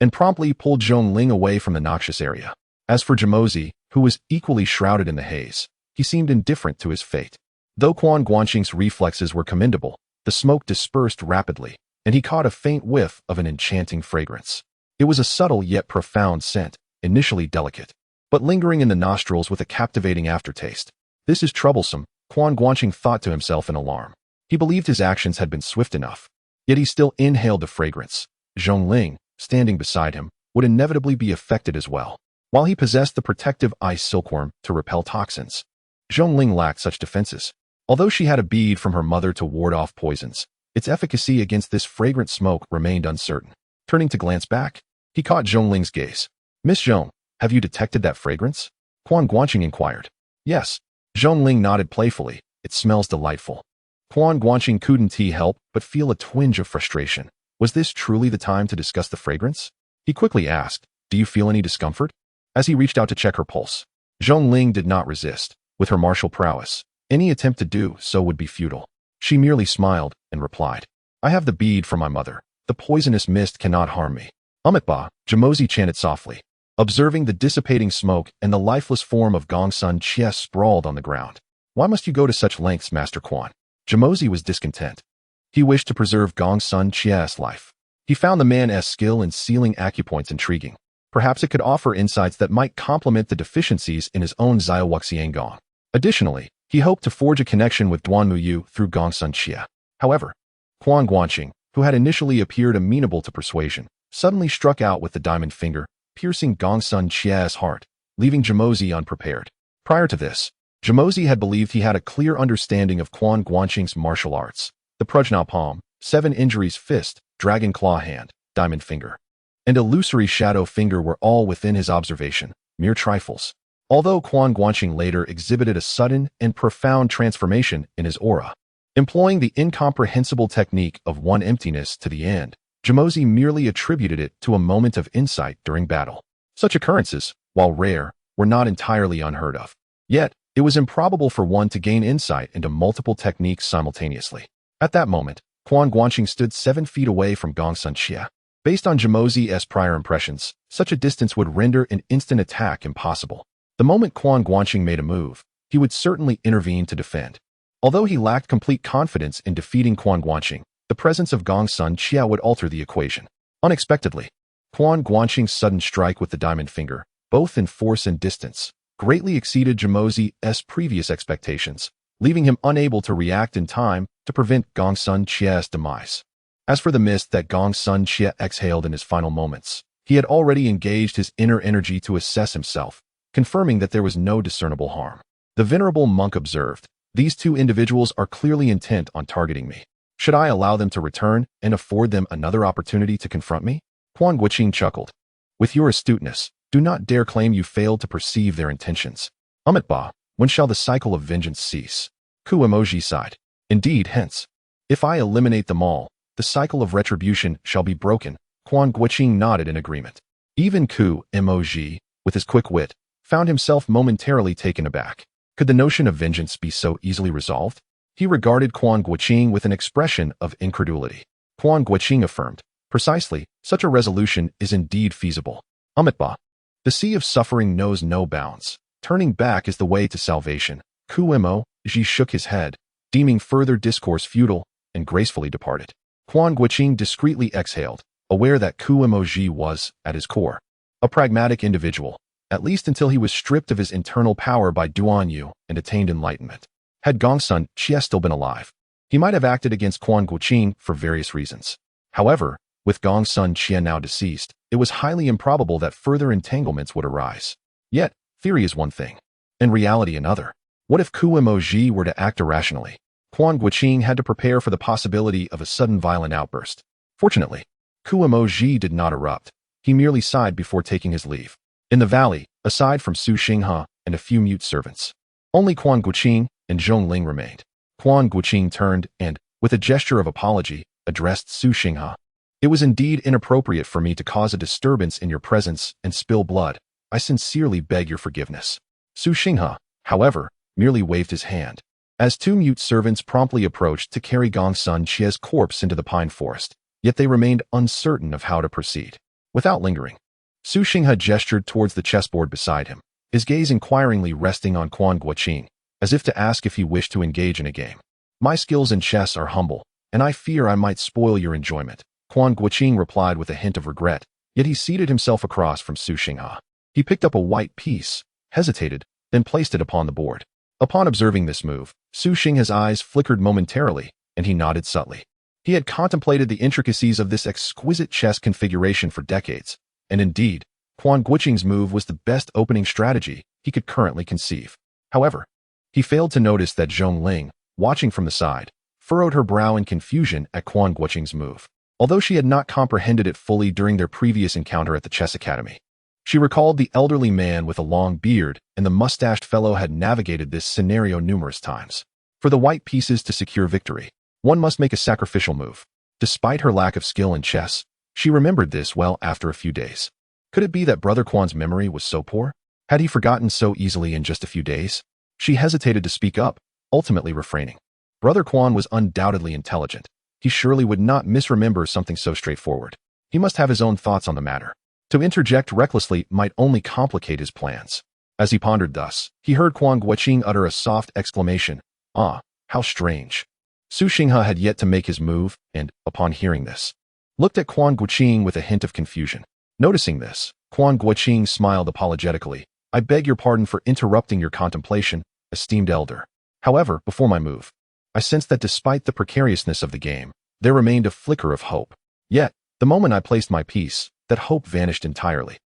and promptly pulled Zhong Ling away from the noxious area. As for Jamozi, who was equally shrouded in the haze, he seemed indifferent to his fate. Though Quan Guanqing's reflexes were commendable, the smoke dispersed rapidly, and he caught a faint whiff of an enchanting fragrance. It was a subtle yet profound scent, initially delicate, but lingering in the nostrils with a captivating aftertaste. This is troublesome, Quan Guanqing thought to himself in alarm. He believed his actions had been swift enough, yet he still inhaled the fragrance. Zhong Ling, standing beside him, would inevitably be affected as well. While he possessed the protective ice silkworm to repel toxins, Zhong Ling lacked such defenses. Although she had a bead from her mother to ward off poisons, its efficacy against this fragrant smoke remained uncertain. Turning to glance back, he caught Zhong Ling's gaze. "Miss Zhong, have you detected that fragrance?" Quan Guanqing inquired. "Yes." Zhong Ling nodded playfully. "It smells delightful." Quan Guanqing couldn't help but feel a twinge of frustration. Was this truly the time to discuss the fragrance? He quickly asked, "Do you feel any discomfort?" As he reached out to check her pulse. Zhongling did not resist. With her martial prowess, any attempt to do so would be futile. She merely smiled and replied, "I have the bead from my mother. The poisonous mist cannot harm me." Ba, Jamozi chanted softly, observing the dissipating smoke and the lifeless form of Gongsun Chia sprawled on the ground. "Why must you go to such lengths, Master Quan?" Jamozi was discontent. He wished to preserve Gongsun Chia's life. He found the man's skill in sealing acupoints intriguing. Perhaps it could offer insights that might complement the deficiencies in his own Xiaowaxiang Gong. Additionally, he hoped to forge a connection with Duan Muyu through Gongsun Chia. However, Quan Guanqing, who had initially appeared amenable to persuasion, suddenly struck out with the diamond finger, piercing Gongsun Chia's heart, leaving Jamozi unprepared. Prior to this, Jamozi had believed he had a clear understanding of Quan Guanqing's martial arts. The Prujnal Palm, 7 Injuries Fist, Dragon Claw Hand, Diamond Finger, and Illusory Shadow Finger were all within his observation, mere trifles. Although Quan Guanqing later exhibited a sudden and profound transformation in his aura, employing the incomprehensible technique of one emptiness to the end, Jamozi merely attributed it to a moment of insight during battle. Such occurrences, while rare, were not entirely unheard of. Yet, it was improbable for one to gain insight into multiple techniques simultaneously. At that moment, Quan Guanqing stood 7 feet away from Gongsun Chia. Based on Jamozi's prior impressions, such a distance would render an instant attack impossible. The moment Quan Guanqing made a move, he would certainly intervene to defend. Although he lacked complete confidence in defeating Quan Guanqing, the presence of Gongsun Chia would alter the equation. Unexpectedly, Quan Guanqing's sudden strike with the diamond finger, both in force and distance, greatly exceeded Jamozi's previous expectations, leaving him unable to react in time to prevent Gongsun Chia's demise. As for the mist that Gongsun Chia exhaled in his final moments, he had already engaged his inner energy to assess himself, confirming that there was no discernible harm. The venerable monk observed, "These 2 individuals are clearly intent on targeting me. Should I allow them to return and afford them another opportunity to confront me?" Quan Guanqing chuckled. "With your astuteness, do not dare claim you failed to perceive their intentions. Ba, when shall the cycle of vengeance cease?" Ku Emoji sighed. "Indeed, hence. If I eliminate them all, the cycle of retribution shall be broken." Quan Guanqing nodded in agreement. Even Ku Emoji, with his quick wit, found himself momentarily taken aback. Could the notion of vengeance be so easily resolved? He regarded Quan Guanqing with an expression of incredulity. Quan Guanqing affirmed, "Precisely, such a resolution is indeed feasible. Ba, the sea of suffering knows no bounds. Turning back is the way to salvation." Ku Emoji shook his head, deeming further discourse futile, and gracefully departed. Quan Guanqing discreetly exhaled, aware that Ku Emoji was, at his core, a pragmatic individual, at least until he was stripped of his internal power by Duan Yu and attained enlightenment. Had Gongsun Chia still been alive, he might have acted against Quan Guanqing for various reasons. However, with Gongsun Chia now deceased, it was highly improbable that further entanglements would arise. Yet, theory is one thing, and reality another. What if Ku Emoji were to act irrationally? Quan Guanqing had to prepare for the possibility of a sudden violent outburst. Fortunately, Ku Emoji did not erupt. He merely sighed before taking his leave. In the valley, aside from Su Xinghe and a few mute servants, only Quan Guanqing and Zhongling remained. Quan Guanqing turned and, with a gesture of apology, addressed Su Xinghe. "It was indeed inappropriate for me to cause a disturbance in your presence and spill blood. I sincerely beg your forgiveness." Su Xinghe, however, merely waved his hand, as 2 mute servants promptly approached to carry Gongsun Chia's corpse into the pine forest, yet they remained uncertain of how to proceed. Without lingering, Su Xinghe gestured towards the chessboard beside him, his gaze inquiringly resting on Quan Guanqing, as if to ask if he wished to engage in a game. "My skills in chess are humble, and I fear I might spoil your enjoyment," Quan Guanqing replied with a hint of regret, yet he seated himself across from Su Xinghe. He picked up a white piece, hesitated, then placed it upon the board. Upon observing this move, Su Xinghe's eyes flickered momentarily, and he nodded subtly. He had contemplated the intricacies of this exquisite chess configuration for decades, and indeed, Quan Guanqing's move was the best opening strategy he could currently conceive. However, he failed to notice that Zhongling, watching from the side, furrowed her brow in confusion at Quan Guanqing's move. Although she had not comprehended it fully during their previous encounter at the chess academy, she recalled the elderly man with a long beard and the mustached fellow had navigated this scenario numerous times. For the white pieces to secure victory, one must make a sacrificial move. Despite her lack of skill in chess, she remembered this well after a few days. Could it be that Brother Quan's memory was so poor? Had he forgotten so easily in just a few days? She hesitated to speak up, ultimately refraining. Brother Quan was undoubtedly intelligent. He surely would not misremember something so straightforward. He must have his own thoughts on the matter. To interject recklessly might only complicate his plans. As he pondered thus, he heard Quan Guanqing utter a soft exclamation. Ah, how strange. Su Xinghe had yet to make his move, and, upon hearing this, looked at Quan Guanqing with a hint of confusion. Noticing this, Quan Guanqing smiled apologetically. I beg your pardon for interrupting your contemplation, esteemed elder. However, before my move, I sensed that despite the precariousness of the game, there remained a flicker of hope. Yet, the moment I placed my piece, that hope vanished entirely.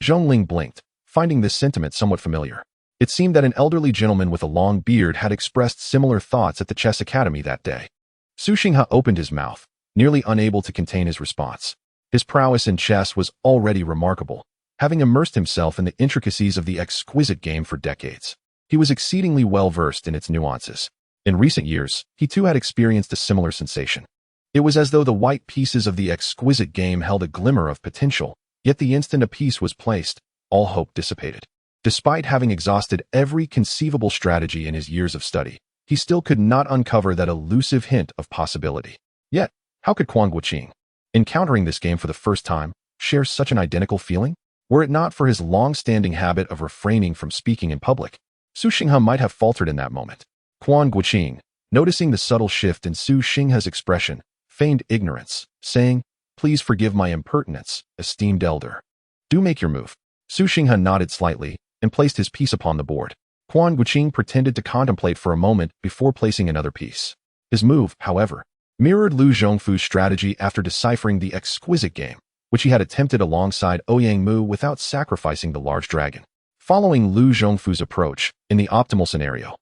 Zhongling blinked, finding this sentiment somewhat familiar. It seemed that an elderly gentleman with a long beard had expressed similar thoughts at the chess academy that day. Su Xinghe opened his mouth, nearly unable to contain his response. His prowess in chess was already remarkable, having immersed himself in the intricacies of the exquisite game for decades. He was exceedingly well versed in its nuances. In recent years, he too had experienced a similar sensation. It was as though the white pieces of the exquisite game held a glimmer of potential, yet the instant a piece was placed, all hope dissipated. Despite having exhausted every conceivable strategy in his years of study, he still could not uncover that elusive hint of possibility. Yet, how could Quan Guanqing, encountering this game for the first time, share such an identical feeling? Were it not for his long-standing habit of refraining from speaking in public, Su Xinghe might have faltered in that moment. Quan Guanqing, noticing the subtle shift in Su Xinghe's expression, feigned ignorance, saying, Please forgive my impertinence, esteemed elder. Do make your move. Su Xinghe nodded slightly and placed his piece upon the board. Quan Guanqing pretended to contemplate for a moment before placing another piece. His move, however, mirrored Lu Zhongfu's strategy after deciphering the exquisite game, which he had attempted alongside Ouyang Mu without sacrificing the large dragon. Following Lu Zhongfu's approach, in the optimal scenario,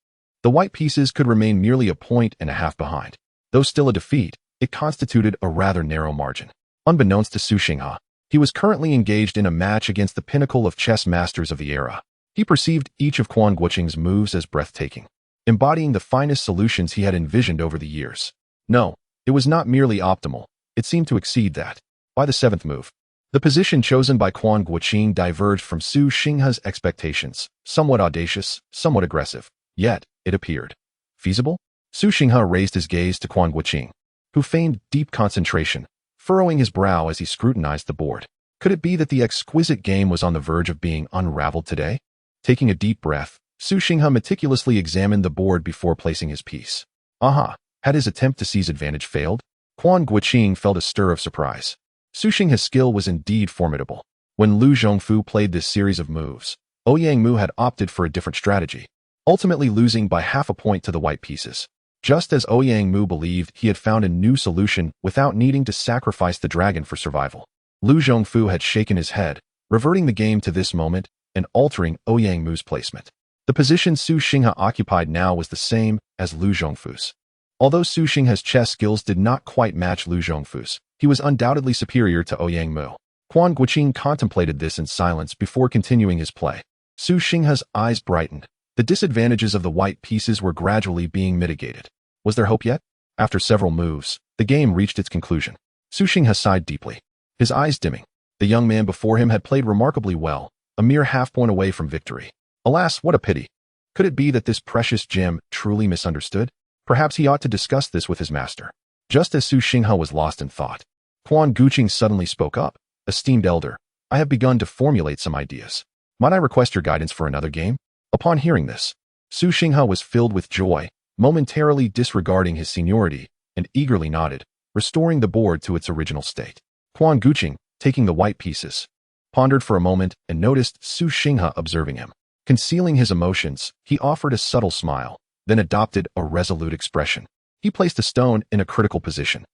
the white pieces could remain merely a point and a half behind. Though still a defeat, it constituted a rather narrow margin. Unbeknownst to Su Xinghe, he was currently engaged in a match against the pinnacle of chess masters of the era. He perceived each of Quan Guanqing's moves as breathtaking, embodying the finest solutions he had envisioned over the years. No, it was not merely optimal, it seemed to exceed that. By the seventh move, the position chosen by Quan Guanqing diverged from Su Xinghe's expectations, somewhat audacious, somewhat aggressive. Yet, it appeared feasible. Su Xinghe raised his gaze to Quan Guanqing, who feigned deep concentration, furrowing his brow as he scrutinized the board. Could it be that the exquisite game was on the verge of being unraveled today? Taking a deep breath, Su Xinghe meticulously examined the board before placing his piece. Aha! Had his attempt to seize advantage failed? Quan Guanqing felt a stir of surprise. Su Xinghe's skill was indeed formidable. When Lu Zhongfu played this series of moves, Ouyang Mu had opted for a different strategy, ultimately losing by half a point to the white pieces. Just as Ouyang Mu believed he had found a new solution without needing to sacrifice the dragon for survival, Lu Zhongfu had shaken his head, reverting the game to this moment and altering Ouyang Mu's placement. The position Su Xinghe occupied now was the same as Lu Zhongfu's. Although Su Xinghe's chess skills did not quite match Lu Zhongfu's, he was undoubtedly superior to Ouyang Mu. Quan Guanqing contemplated this in silence before continuing his play. Su Xinghe's eyes brightened. The disadvantages of the white pieces were gradually being mitigated. Was there hope yet? After several moves, the game reached its conclusion. Su Xinghe sighed deeply, his eyes dimming. The young man before him had played remarkably well, a mere half-point away from victory. Alas, what a pity. Could it be that this precious gem truly misunderstood? Perhaps he ought to discuss this with his master. Just as Su Xinghe was lost in thought, Quan Guanqing suddenly spoke up. Esteemed elder, I have begun to formulate some ideas. Might I request your guidance for another game? Upon hearing this, Su Xinghe was filled with joy, momentarily disregarding his seniority, and eagerly nodded, restoring the board to its original state. Quan Guanqing, taking the white pieces, pondered for a moment and noticed Su Xinghe observing him. Concealing his emotions, he offered a subtle smile, then adopted a resolute expression. He placed a stone in a critical position.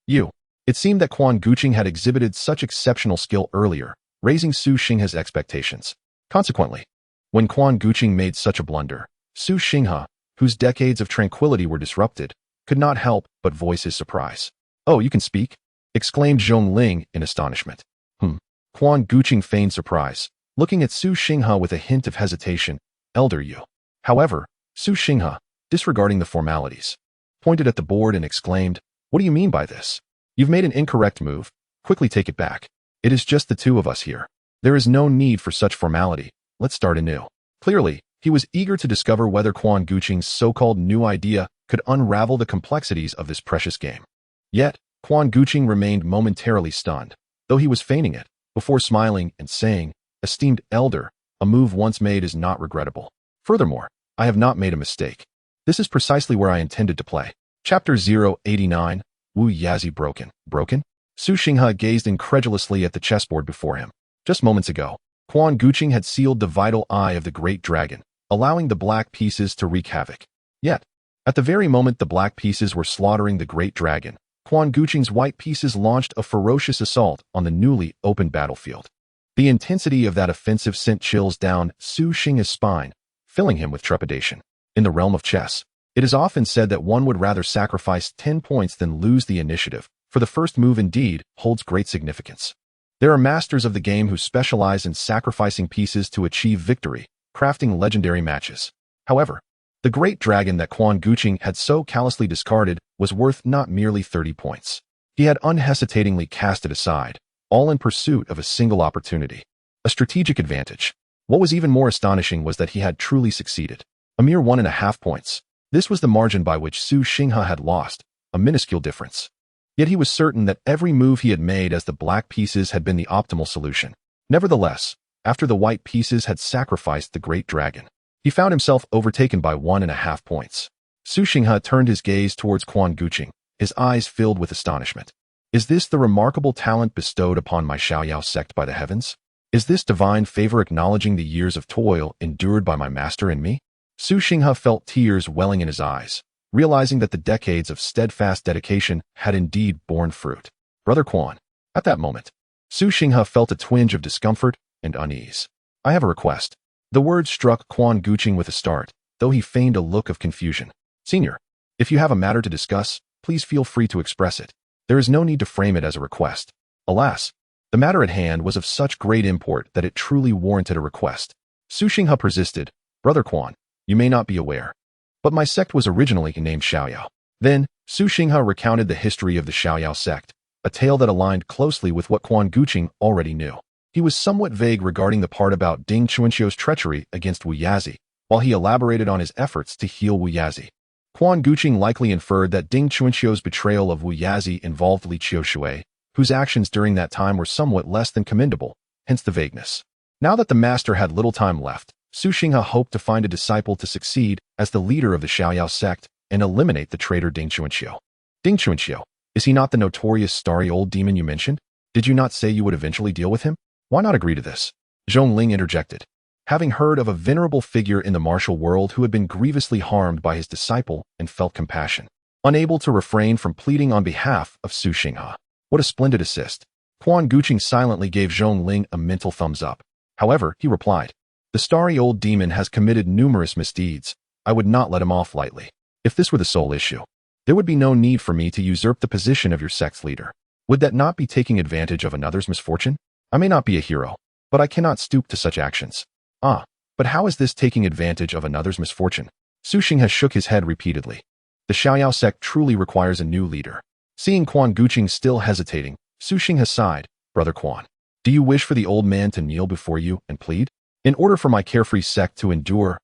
You. It seemed that Quan Guanqing had exhibited such exceptional skill earlier, raising Su Xinghe's expectations. Consequently, when Quan Guanqing made such a blunder, Su Xinghe, whose decades of tranquility were disrupted, could not help but voice his surprise. Oh, you can speak? Exclaimed Zhongling in astonishment. Quan Guanqing feigned surprise, looking at Su Xinghe with a hint of hesitation. Elder you. However, Su Xinghe, disregarding the formalities, pointed at the board and exclaimed, "What do you mean by this? You've made an incorrect move. Quickly take it back. It is just the two of us here. There is no need for such formality. Let's start anew." Clearly, he was eager to discover whether Quan Guanqing's so-called new idea could unravel the complexities of this precious game. Yet, Quan Guanqing remained momentarily stunned, though he was feigning it, before smiling and saying, "Esteemed elder, a move once made is not regrettable. Furthermore, I have not made a mistake. This is precisely where I intended to play." Chapter 089, Wu Yazi Broken. Broken? Su Xinghe gazed incredulously at the chessboard before him. Just moments ago, Quan Guanqing had sealed the vital eye of the great dragon, allowing the black pieces to wreak havoc. Yet, at the very moment the black pieces were slaughtering the great dragon, Quan Guanqing's white pieces launched a ferocious assault on the newly opened battlefield. The intensity of that offensive sent chills down Su Xinghe's spine, filling him with trepidation. In the realm of chess, it is often said that one would rather sacrifice 10 points than lose the initiative, for the first move indeed holds great significance. There are masters of the game who specialize in sacrificing pieces to achieve victory, crafting legendary matches. However, the great dragon that Quan Guanqing had so callously discarded was worth not merely 30 points. He had unhesitatingly cast it aside, all in pursuit of a single opportunity, a strategic advantage. What was even more astonishing was that he had truly succeeded. A mere 1.5 points. This was the margin by which Su Xinghe had lost, a minuscule difference. Yet he was certain that every move he had made as the black pieces had been the optimal solution. Nevertheless, after the white pieces had sacrificed the great dragon, he found himself overtaken by 1.5 points. Su Xinghe turned his gaze towards Quan Guanqing, his eyes filled with astonishment. Is this the remarkable talent bestowed upon my Xiaoyao sect by the heavens? Is this divine favor acknowledging the years of toil endured by my master and me? Su Xinghe felt tears welling in his eyes, realizing that the decades of steadfast dedication had indeed borne fruit. Brother Quan. At that moment, Su Xinghe felt a twinge of discomfort and unease. "I have a request." The words struck Quan Guanqing with a start, though he feigned a look of confusion. "Senior, if you have a matter to discuss, please feel free to express it. There is no need to frame it as a request." Alas, the matter at hand was of such great import that it truly warranted a request. Su Xinghe persisted, "Brother Quan, you may not be aware, but my sect was originally named Xiaoyao." Then, Su Xinghe recounted the history of the Xiaoyao sect, a tale that aligned closely with what Quan Guanqing already knew. He was somewhat vague regarding the part about Ding Chuanqiu's treachery against Wu Yazi, while he elaborated on his efforts to heal Wu Yazi. Quan Guanqing likely inferred that Ding Chuanqiu's betrayal of Wu Yazi involved Li Qiushui, whose actions during that time were somewhat less than commendable, hence the vagueness. Now that the master had little time left, Su Xinghe hoped to find a disciple to succeed as the leader of the Xiaoyao sect and eliminate the traitor Ding Chuanqiu. Ding Chuanqiu, is he not the notorious starry old demon you mentioned? Did you not say you would eventually deal with him? Why not agree to this? Zhongling interjected. Having heard of a venerable figure in the martial world who had been grievously harmed by his disciple and felt compassion, unable to refrain from pleading on behalf of Su Xinghe. What a splendid assist. Quan Guanqing silently gave Zhongling a mental thumbs up. However, he replied, "The starry old demon has committed numerous misdeeds. I would not let him off lightly. If this were the sole issue, there would be no need for me to usurp the position of your sect's leader. Would that not be taking advantage of another's misfortune? I may not be a hero, but I cannot stoop to such actions." "Ah, but how is this taking advantage of another's misfortune?" Su Xinghe shook his head repeatedly. "The Xiaoyao sect truly requires a new leader." Seeing Quan Guanqing still hesitating, Su Xinghe sighed, "Brother Quan, do you wish for the old man to kneel before you and plead? In order for my carefree sect to endure,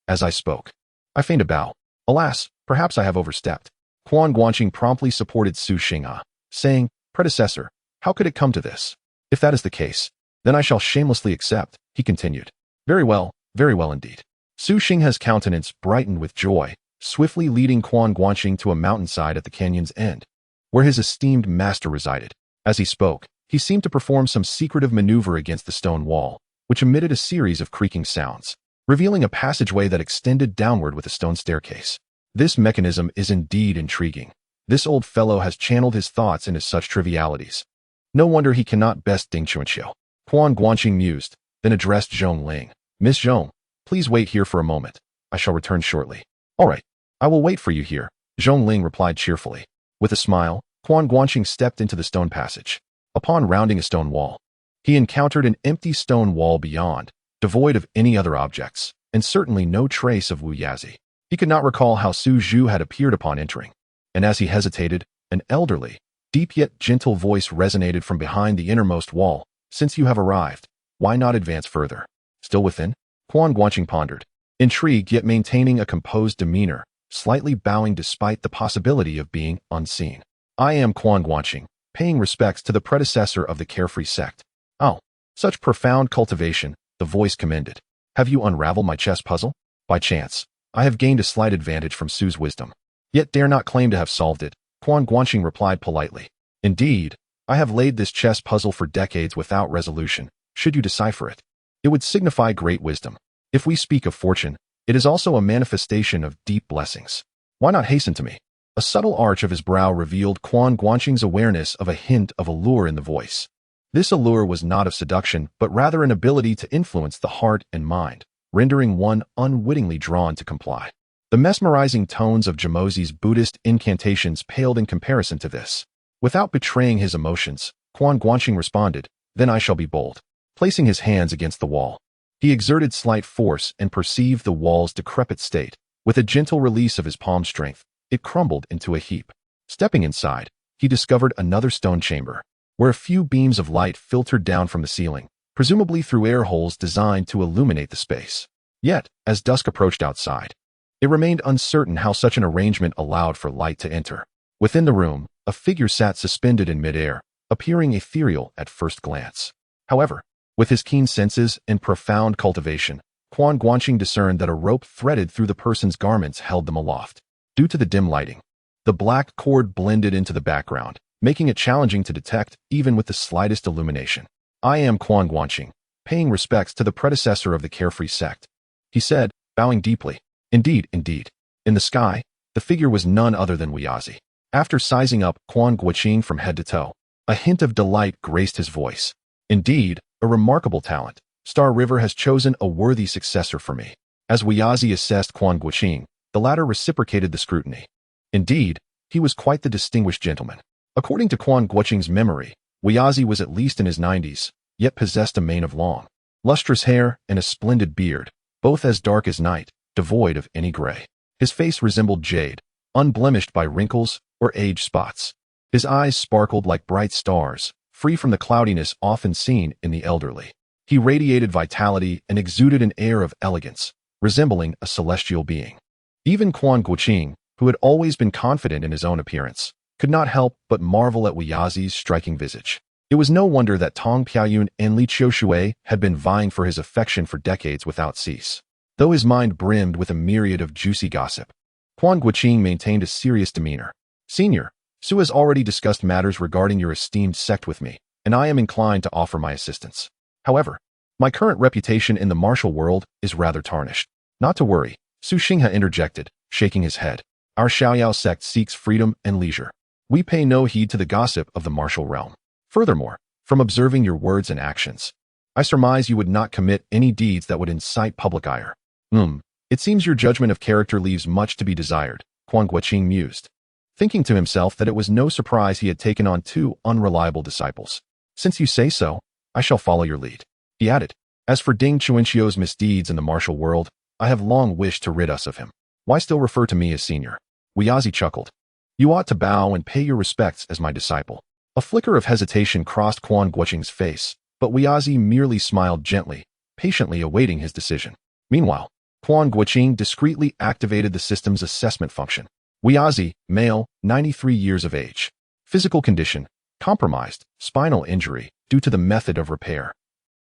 as I spoke." I feigned a bow. "Alas, perhaps I have overstepped." Quan Guanqing promptly supported Su Xinghe, saying, "Predecessor, how could it come to this? If that is the case, then I shall shamelessly accept," he continued. Very well indeed." Su Xinghe's countenance brightened with joy, swiftly leading Quan Guanqing to a mountainside at the canyon's end, where his esteemed master resided. As he spoke, he seemed to perform some secretive maneuver against the stone wall, which emitted a series of creaking sounds, revealing a passageway that extended downward with a stone staircase. This mechanism is indeed intriguing. This old fellow has channeled his thoughts into such trivialities. No wonder he cannot best Ding Chuanqiu. Quan Guanqing mused, then addressed Zhongling. "Miss Zhong, please wait here for a moment. I shall return shortly." "All right, I will wait for you here," Zhongling replied cheerfully. With a smile, Quan Guanqing stepped into the stone passage. Upon rounding a stone wall, he encountered an empty stone wall beyond, devoid of any other objects, and certainly no trace of Wu Yazi. He could not recall how Su Zhu had appeared upon entering, and as he hesitated, an elderly, deep yet gentle voice resonated from behind the innermost wall. Since you have arrived, why not advance further? Still within? Quan Guanqing pondered, intrigued yet maintaining a composed demeanor, slightly bowing despite the possibility of being unseen. I am Quan Guanqing, paying respects to the predecessor of the carefree sect. Oh, such profound cultivation, the voice commended. Have you unraveled my chess puzzle? By chance, I have gained a slight advantage from Su's wisdom, yet dare not claim to have solved it. Quan Guanqing replied politely. Indeed, I have laid this chess puzzle for decades without resolution. Should you decipher it, it would signify great wisdom. If we speak of fortune, it is also a manifestation of deep blessings. Why not hasten to me? A subtle arch of his brow revealed Quan Guanqing's awareness of a hint of allure in the voice. This allure was not of seduction, but rather an ability to influence the heart and mind, rendering one unwittingly drawn to comply. The mesmerizing tones of Jamozi's Buddhist incantations paled in comparison to this. Without betraying his emotions, Quan Guanqing responded, "Then I shall be bold." Placing his hands against the wall, he exerted slight force and perceived the wall's decrepit state. With a gentle release of his palm strength, it crumbled into a heap. Stepping inside, he discovered another stone chamber, where a few beams of light filtered down from the ceiling, presumably through air holes designed to illuminate the space. Yet, as dusk approached outside, it remained uncertain how such an arrangement allowed for light to enter. Within the room, a figure sat suspended in midair, appearing ethereal at first glance. However, with his keen senses and profound cultivation, Quan Guanqing discerned that a rope threaded through the person's garments held them aloft. Due to the dim lighting, the black cord blended into the background, making it challenging to detect even with the slightest illumination. I am Quan Guanqing, paying respects to the predecessor of the carefree sect, he said, bowing deeply. Indeed, indeed. In the sky, the figure was none other than Weyazi. After sizing up Quan Guanqing from head to toe, a hint of delight graced his voice. Indeed, a remarkable talent. Star River has chosen a worthy successor for me. As Weyazi assessed Quan Guanqing, the latter reciprocated the scrutiny. Indeed, he was quite the distinguished gentleman. According to Quan Guanqing's memory, Weyazi was at least in his 90s, yet possessed a mane of long, lustrous hair and a splendid beard, both as dark as night, devoid of any gray. His face resembled jade, unblemished by wrinkles or age spots. His eyes sparkled like bright stars, free from the cloudiness often seen in the elderly. He radiated vitality and exuded an air of elegance, resembling a celestial being. Even Quan Guanqing, who had always been confident in his own appearance, could not help but marvel at Weyazi's striking visage. It was no wonder that Tong Piaoyun and Li Qiushui had been vying for his affection for decades without cease. Though his mind brimmed with a myriad of juicy gossip, Quan Guanqing maintained a serious demeanor. Senior, Su has already discussed matters regarding your esteemed sect with me, and I am inclined to offer my assistance. However, my current reputation in the martial world is rather tarnished. Not to worry, Su Xinghe interjected, shaking his head. Our Xiaoyao sect seeks freedom and leisure. We pay no heed to the gossip of the martial realm. Furthermore, from observing your words and actions, I surmise you would not commit any deeds that would incite public ire. It seems your judgment of character leaves much to be desired, Quan Guanqing mused, thinking to himself that it was no surprise he had taken on two unreliable disciples. Since you say so, I shall follow your lead. He added, as for Ding Chuanqiu's misdeeds in the martial world, I have long wished to rid us of him. Why still refer to me as senior? Weyazi chuckled. You ought to bow and pay your respects as my disciple. A flicker of hesitation crossed Quan Guanqing's face, but Weyazi merely smiled gently, patiently awaiting his decision. Meanwhile, Quan Guanqing discreetly activated the system's assessment function. Weyazi, male, 93 years of age. Physical condition, compromised, spinal injury, due to the method of repair.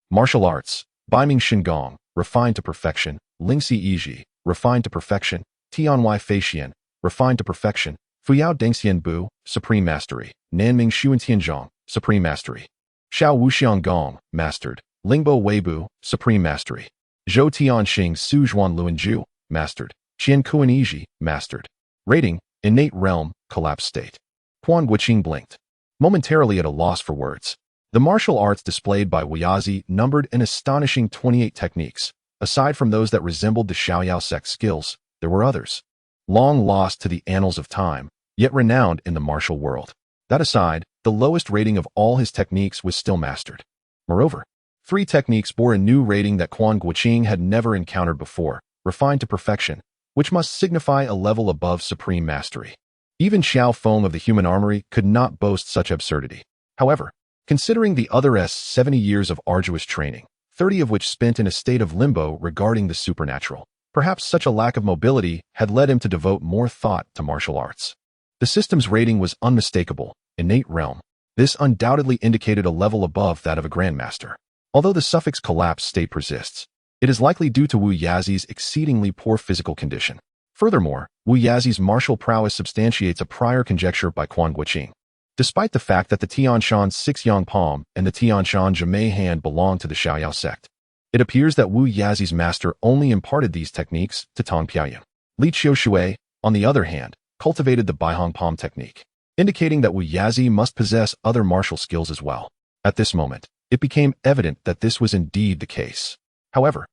Martial arts, Baiming Shingong, refined to perfection. Lingxi Yiji, refined to perfection. Tianwai Feixian, refined to perfection. Fuyao Dengxian Bu, supreme mastery. Nanming Xuantianzhong, supreme mastery. Xiao Wuxiang Gong, mastered. Lingbo Weibu, supreme mastery. Zhou Tianxing Suzhuan Luanju, mastered. Qian Kuan Yiji, mastered. Rating, innate realm, collapse state. Quan Guanqing blinked, momentarily at a loss for words. The martial arts displayed by Weyazi numbered an astonishing 28 techniques. Aside from those that resembled the Xiaoyao sect skills, there were others, long lost to the annals of time, yet renowned in the martial world. That aside, the lowest rating of all his techniques was still mastered. Moreover, 3 techniques bore a new rating that Quan Guanqing had never encountered before: refined to perfection, which must signify a level above supreme mastery. Even Qiao Feng of the human armory could not boast such absurdity. However, considering the other's 70 years of arduous training, 30 of which spent in a state of limbo regarding the supernatural, perhaps such a lack of mobility had led him to devote more thought to martial arts. The system's rating was unmistakable, innate realm. This undoubtedly indicated a level above that of a grandmaster. Although the suffix collapsed state persists, it is likely due to Wu Yazi's exceedingly poor physical condition. Furthermore, Wu Yazi's martial prowess substantiates a prior conjecture by Quan Guanqing. Despite the fact that the Tianshan Six-Yang Palm and the Tianshan Jimei Hand belong to the Xiaoyao sect, it appears that Wu Yazi's master only imparted these techniques to Tang Piaoyuan. Li Qiushui, on the other hand, cultivated the Baihong Palm technique, indicating that Wu Yazi must possess other martial skills as well. At this moment, it became evident that this was indeed the case. However,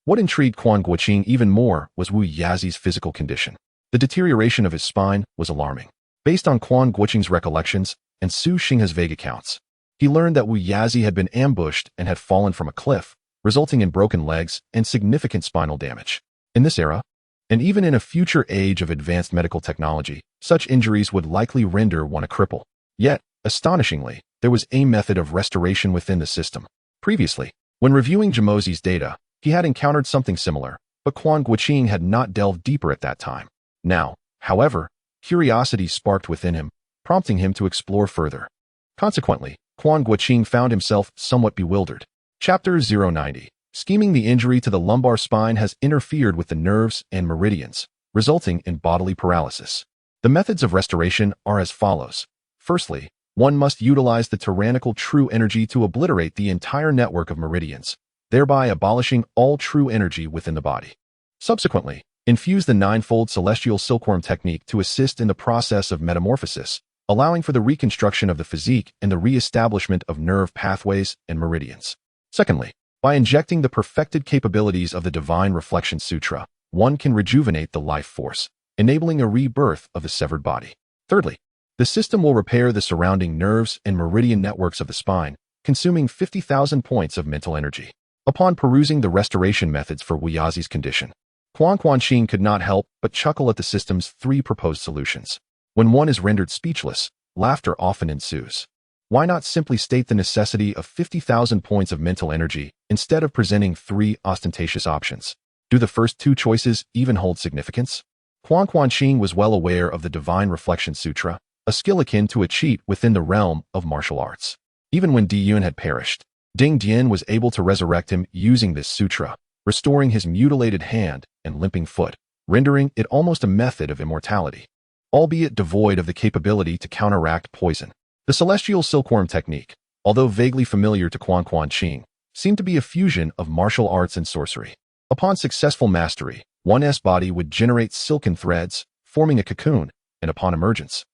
what intrigued Quan Guanqing even more was Wu Yazi's physical condition. The deterioration of his spine was alarming. Based on Quan Guanqing's recollections and Su Xinghe's vague accounts, he learned that Wu Yazi had been ambushed and had fallen from a cliff, resulting in broken legs and significant spinal damage. In this era, and even in a future age of advanced medical technology, such injuries would likely render one a cripple. Yet, astonishingly, there was a method of restoration within the system. Previously, when reviewing Jimozi's data, he had encountered something similar, but Quan Guanqing had not delved deeper at that time. Now, however, curiosity sparked within him, prompting him to explore further. Consequently, Quan Guanqing found himself somewhat bewildered. Chapter 090. Scheming. The injury to the lumbar spine has interfered with the nerves and meridians, resulting in bodily paralysis. The methods of restoration are as follows. Firstly, one must utilize the tyrannical true energy to obliterate the entire network of meridians, thereby abolishing all true energy within the body. Subsequently, infuse the ninefold celestial silkworm technique to assist in the process of metamorphosis, allowing for the reconstruction of the physique and the re-establishment of nerve pathways and meridians. Secondly, by injecting the perfected capabilities of the Divine Reflection Sutra, one can rejuvenate the life force, enabling a rebirth of the severed body. Thirdly, the system will repair the surrounding nerves and meridian networks of the spine, consuming 50,000 points of mental energy. Upon perusing the restoration methods for Wu Yazi's condition, Quan Guanqing could not help but chuckle at the system's three proposed solutions. When one is rendered speechless, laughter often ensues. Why not simply state the necessity of 50,000 points of mental energy instead of presenting three ostentatious options? Do the first two choices even hold significance? Quan Guanqing was well aware of the Divine Reflection Sutra, a skill akin to a cheat within the realm of martial arts. Even when Di Yun had perished, Ding Dian was able to resurrect him using this sutra, restoring his mutilated hand and limping foot, rendering it almost a method of immortality, albeit devoid of the capability to counteract poison. The celestial silkworm technique, although vaguely familiar to Quan Guanqing, seemed to be a fusion of martial arts and sorcery. Upon successful mastery, one's body would generate silken threads, forming a cocoon, and upon emergence,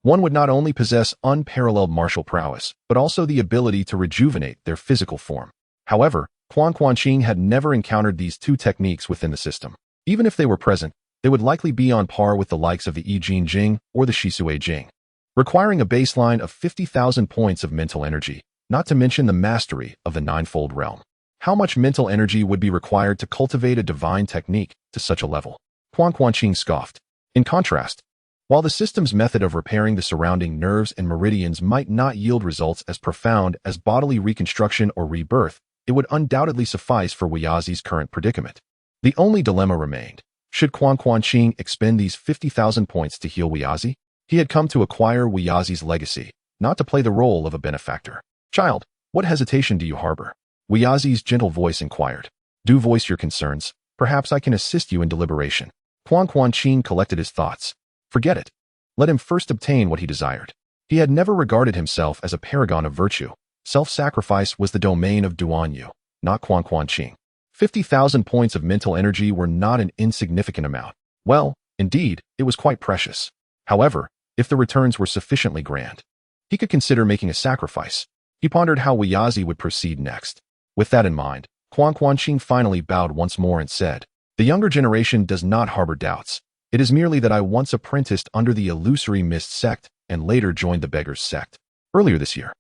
one would not only possess unparalleled martial prowess, but also the ability to rejuvenate their physical form. However, Quan Guanqing had never encountered these two techniques within the system. Even if they were present, they would likely be on par with the likes of the Yi Jin Jing or the Shisui Jing, requiring a baseline of 50,000 points of mental energy, not to mention the mastery of the ninefold realm. How much mental energy would be required to cultivate a divine technique to such a level? Quan Guanqing scoffed. In contrast, while the system's method of repairing the surrounding nerves and meridians might not yield results as profound as bodily reconstruction or rebirth, it would undoubtedly suffice for Wu Yazi's current predicament. The only dilemma remained. Should Quan Guanqing expend these 50,000 points to heal Wu Yazi? He had come to acquire Wu Yazi's legacy, not to play the role of a benefactor. Child, what hesitation do you harbor? Wu Yazi's gentle voice inquired. Do voice your concerns. Perhaps I can assist you in deliberation. Quan Guanqing collected his thoughts. Forget it. Let him first obtain what he desired. He had never regarded himself as a paragon of virtue. Self-sacrifice was the domain of Duan Yu, not Quan Guanqing. 50,000 points of mental energy were not an insignificant amount. Well, indeed, it was quite precious. However, if the returns were sufficiently grand, he could consider making a sacrifice. He pondered how Wu Yazi would proceed next. With that in mind, Quan Guanqing finally bowed once more and said, "The younger generation does not harbor doubts. It is merely that I once apprenticed under the illusory mist sect and later joined the beggars sect. Earlier this year,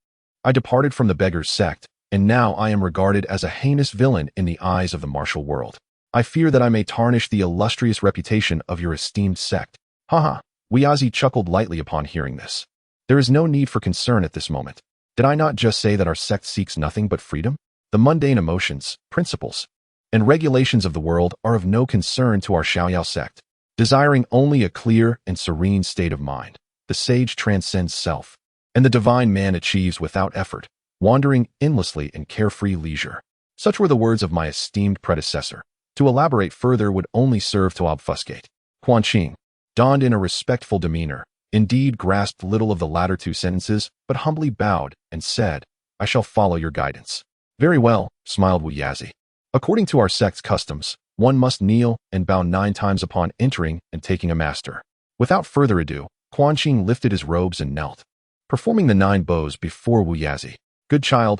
I departed from the beggars sect, and now I am regarded as a heinous villain in the eyes of the martial world. I fear that I may tarnish the illustrious reputation of your esteemed sect. Haha. Wuyazi chuckled lightly upon hearing this. There is no need for concern at this moment. Did I not just say that our sect seeks nothing but freedom? The mundane emotions, principles, and regulations of the world are of no concern to our Xiaoyao sect, desiring only a clear and serene state of mind. The sage transcends self, and the divine man achieves without effort, wandering endlessly in carefree leisure. Such were the words of my esteemed predecessor. To elaborate further would only serve to obfuscate. Quan Guanqing donned in a respectful demeanor, indeed grasped little of the latter two sentences, but humbly bowed and said, I shall follow your guidance. Very well, smiled Wuyazi. According to our sect's customs, one must kneel and bow 9 times upon entering and taking a master. Without further ado, Quan Guanqing lifted his robes and knelt, performing the 9 bows before Wuyazi. Good child,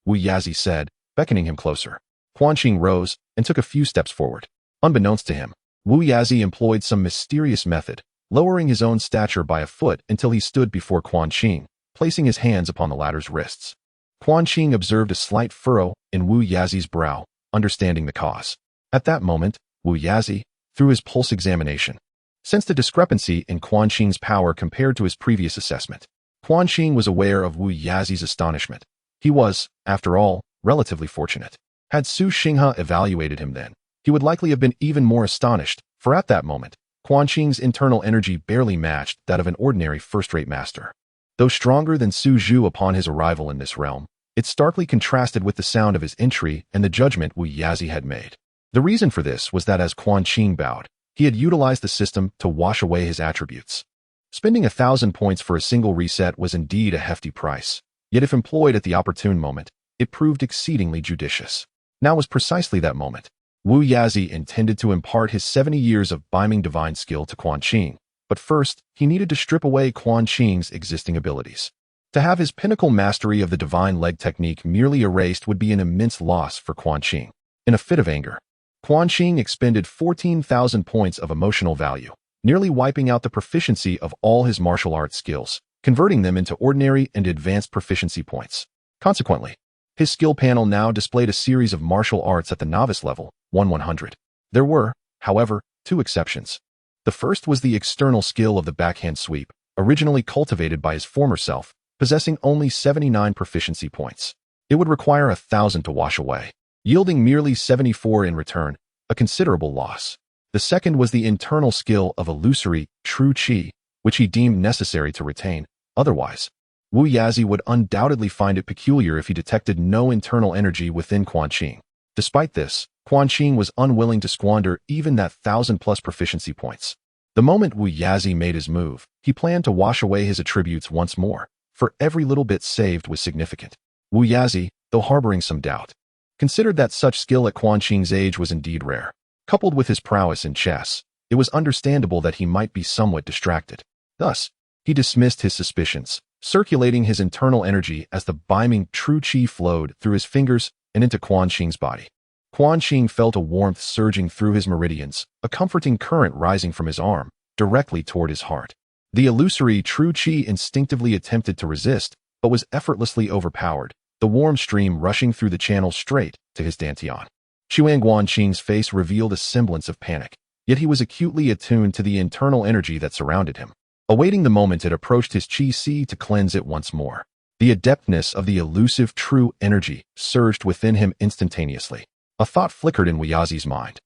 Wuyazi said, beckoning him closer. Quan Guanqing rose and took a few steps forward. Unbeknownst to him, Wuyazi employed some mysterious method, lowering his own stature by a foot until he stood before Quan Guanqing, placing his hands upon the latter's wrists. Quan Guanqing observed a slight furrow in Wuyazi's brow, understanding the cause. At that moment, Wuyazi, through his pulse examination, sensed a discrepancy in Quan Guanqing's power compared to his previous assessment. Quan Guanqing was aware of Wuyazi's astonishment. He was, after all, relatively fortunate. Had Su Xinghe evaluated him then, he would likely have been even more astonished, for at that moment, Quan Guanqing's internal energy barely matched that of an ordinary first-rate master. Though stronger than Su Zhu upon his arrival in this realm, it starkly contrasted with the sound of his entry and the judgment Wuyazi had made. The reason for this was that as Quan Guanqing bowed, he had utilized the system to wash away his attributes. Spending 1,000 points for a single reset was indeed a hefty price, yet if employed at the opportune moment, it proved exceedingly judicious. Now was precisely that moment. Wuyazi intended to impart his 70 years of biming divine skill to Quan Guanqing, but first, he needed to strip away Quan Qing's existing abilities. To have his pinnacle mastery of the divine leg technique merely erased would be an immense loss for Quan Guanqing. In a fit of anger, Quan Guanqing expended 14,000 points of emotional value, nearly wiping out the proficiency of all his martial arts skills, converting them into ordinary and advanced proficiency points. Consequently, his skill panel now displayed a series of martial arts at the novice level, 100. There were, however, 2 exceptions. The first was the external skill of the backhand sweep, originally cultivated by his former self, possessing only 79 proficiency points. It would require 1,000 to wash away, yielding merely 74 in return, a considerable loss. The second was the internal skill of illusory, true qi, which he deemed necessary to retain. Otherwise, Wuyazi would undoubtedly find it peculiar if he detected no internal energy within Quan Guanqing. Despite this, Quan Guanqing was unwilling to squander even that 1,000+ proficiency points. The moment Wuyazi made his move, he planned to wash away his attributes once more, for every little bit saved was significant. Wuyazi, though harboring some doubt, considered that such skill at Quan Guanqing's age was indeed rare. Coupled with his prowess in chess, it was understandable that he might be somewhat distracted. Thus, he dismissed his suspicions, circulating his internal energy as the biming true qi flowed through his fingers and into Quan Guanqing's body. Quan Guanqing felt a warmth surging through his meridians, a comforting current rising from his arm, directly toward his heart. The illusory true qi instinctively attempted to resist, but was effortlessly overpowered, the warm stream rushing through the channel straight to his dantian. Quan Guanqing's face revealed a semblance of panic, yet he was acutely attuned to the internal energy that surrounded him, awaiting the moment it approached his qi to cleanse it once more. The adeptness of the elusive true energy surged within him instantaneously. A thought flickered in Wuyazi's mind.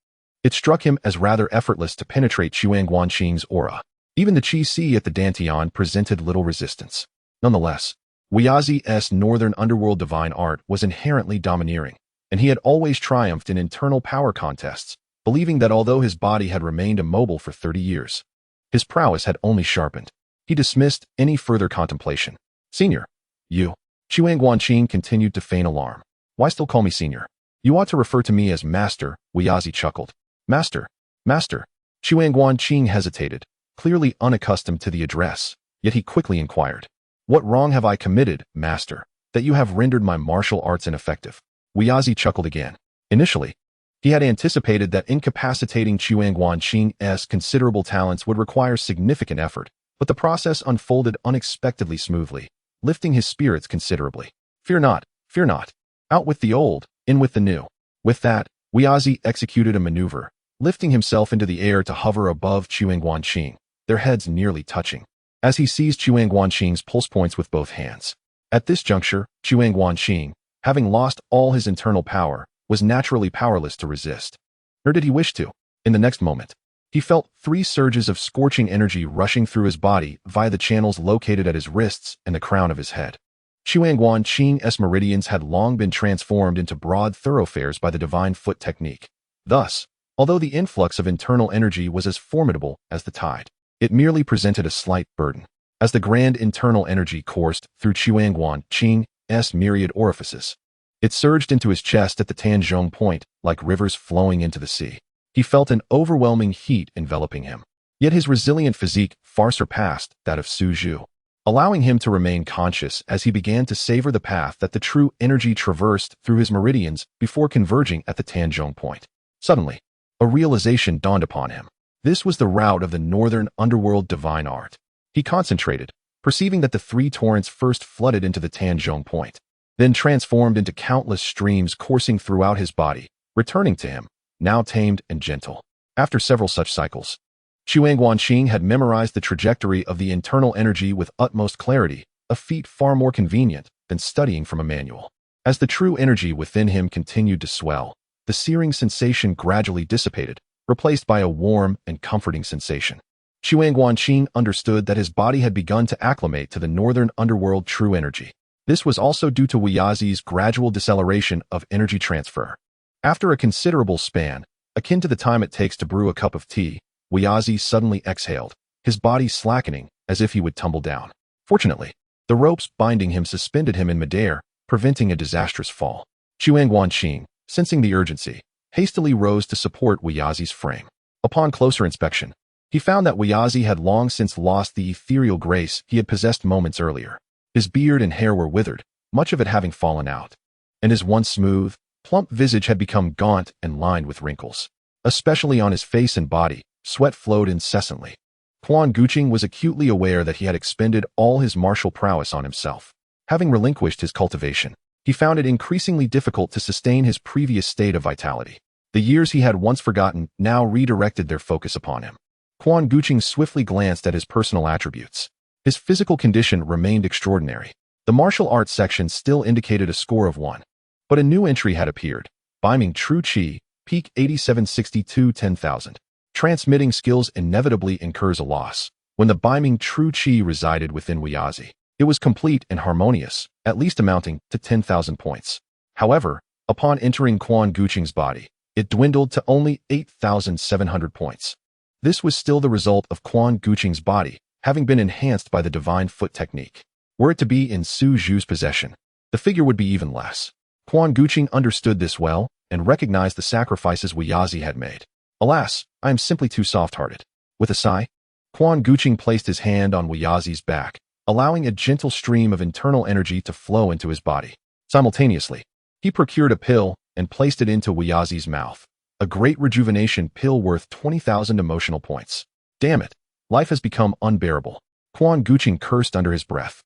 It struck him as rather effortless to penetrate Quan Guanqing's aura. Even the qi at the dantian presented little resistance. Nonetheless, Wuyazi's northern underworld divine art was inherently domineering, and he had always triumphed in internal power contests, believing that although his body had remained immobile for 30 years, his prowess had only sharpened. He dismissed any further contemplation. Senior, you. Quan Guanqing continued to feign alarm. Why still call me senior? You ought to refer to me as master, Wuyazi chuckled. Master. Quan Guanqing hesitated, clearly unaccustomed to the address, yet he quickly inquired. What wrong have I committed, master, that you have rendered my martial arts ineffective? Wuyazi chuckled again. Initially, he had anticipated that incapacitating Quan Guanqing's considerable talents would require significant effort, but the process unfolded unexpectedly smoothly, lifting his spirits considerably. Fear not. Out with the old, in with the new. With that, Wiyazi executed a maneuver, lifting himself into the air to hover above Quan Guanqing, their heads nearly touching, as he seized Quan Guanqing's pulse points with both hands. At this juncture, Quan Guanqing, having lost all his internal power, was naturally powerless to resist. Nor did he wish to. In the next moment, he felt 3 surges of scorching energy rushing through his body via the channels located at his wrists and the crown of his head. Quan Guanqing's meridians had long been transformed into broad thoroughfares by the divine foot technique. Thus, although the influx of internal energy was as formidable as the tide, it merely presented a slight burden, as the grand internal energy coursed through Quan Guanqing's myriad orifices. It surged into his chest at the Tanzhong point, like rivers flowing into the sea. He felt an overwhelming heat enveloping him. Yet his resilient physique far surpassed that of Su Zhu, allowing him to remain conscious as he began to savor the path that the true energy traversed through his meridians before converging at the Tanzhong point. Suddenly, a realization dawned upon him. This was the route of the northern underworld divine art. He concentrated, perceiving that the 3 torrents first flooded into the Tanzhong point, then transformed into countless streams coursing throughout his body, returning to him, now tamed and gentle. After several such cycles, Quan Guanqing had memorized the trajectory of the internal energy with utmost clarity, a feat far more convenient than studying from a manual. As the true energy within him continued to swell, the searing sensation gradually dissipated, replaced by a warm and comforting sensation. Quan Guanqing understood that his body had begun to acclimate to the northern underworld true energy. This was also due to Wiyazi's gradual deceleration of energy transfer. After a considerable span, akin to the time it takes to brew a cup of tea, Wiyazi suddenly exhaled, his body slackening as if he would tumble down. Fortunately, the ropes binding him suspended him in midair, preventing a disastrous fall. Quan Guanqing, sensing the urgency, hastily rose to support Wiyazi's frame. Upon closer inspection, he found that Wiyazi had long since lost the ethereal grace he had possessed moments earlier. His beard and hair were withered, much of it having fallen out, and his once smooth, plump visage had become gaunt and lined with wrinkles. Especially on his face and body, sweat flowed incessantly. Quan Guanqing was acutely aware that he had expended all his martial prowess on himself. Having relinquished his cultivation, he found it increasingly difficult to sustain his previous state of vitality. The years he had once forgotten now redirected their focus upon him. Quan Guanqing swiftly glanced at his personal attributes. His physical condition remained extraordinary. The martial arts section still indicated a score of 1. But a new entry had appeared. Beiming True Qi, peak 8762 10,000. Transmitting skills inevitably incurs a loss. When the Beiming True Qi resided within Wiyazi, it was complete and harmonious, at least amounting to 10,000 points. However, upon entering Quan Guanqing's body, it dwindled to only 8,700 points. This was still the result of Quan Guanqing's body having been enhanced by the divine foot technique. Were it to be in Su Zhu's possession, the figure would be even less. Quan Guanqing understood this well and recognized the sacrifices Wiyazi had made. Alas, I am simply too soft-hearted. With a sigh, Quan Guanqing placed his hand on Wiyazi's back, allowing a gentle stream of internal energy to flow into his body. Simultaneously, he procured a pill and placed it into Wiyazi's mouth. A great rejuvenation pill worth 20,000 emotional points. Damn it, life has become unbearable. Quan Guanqing cursed under his breath.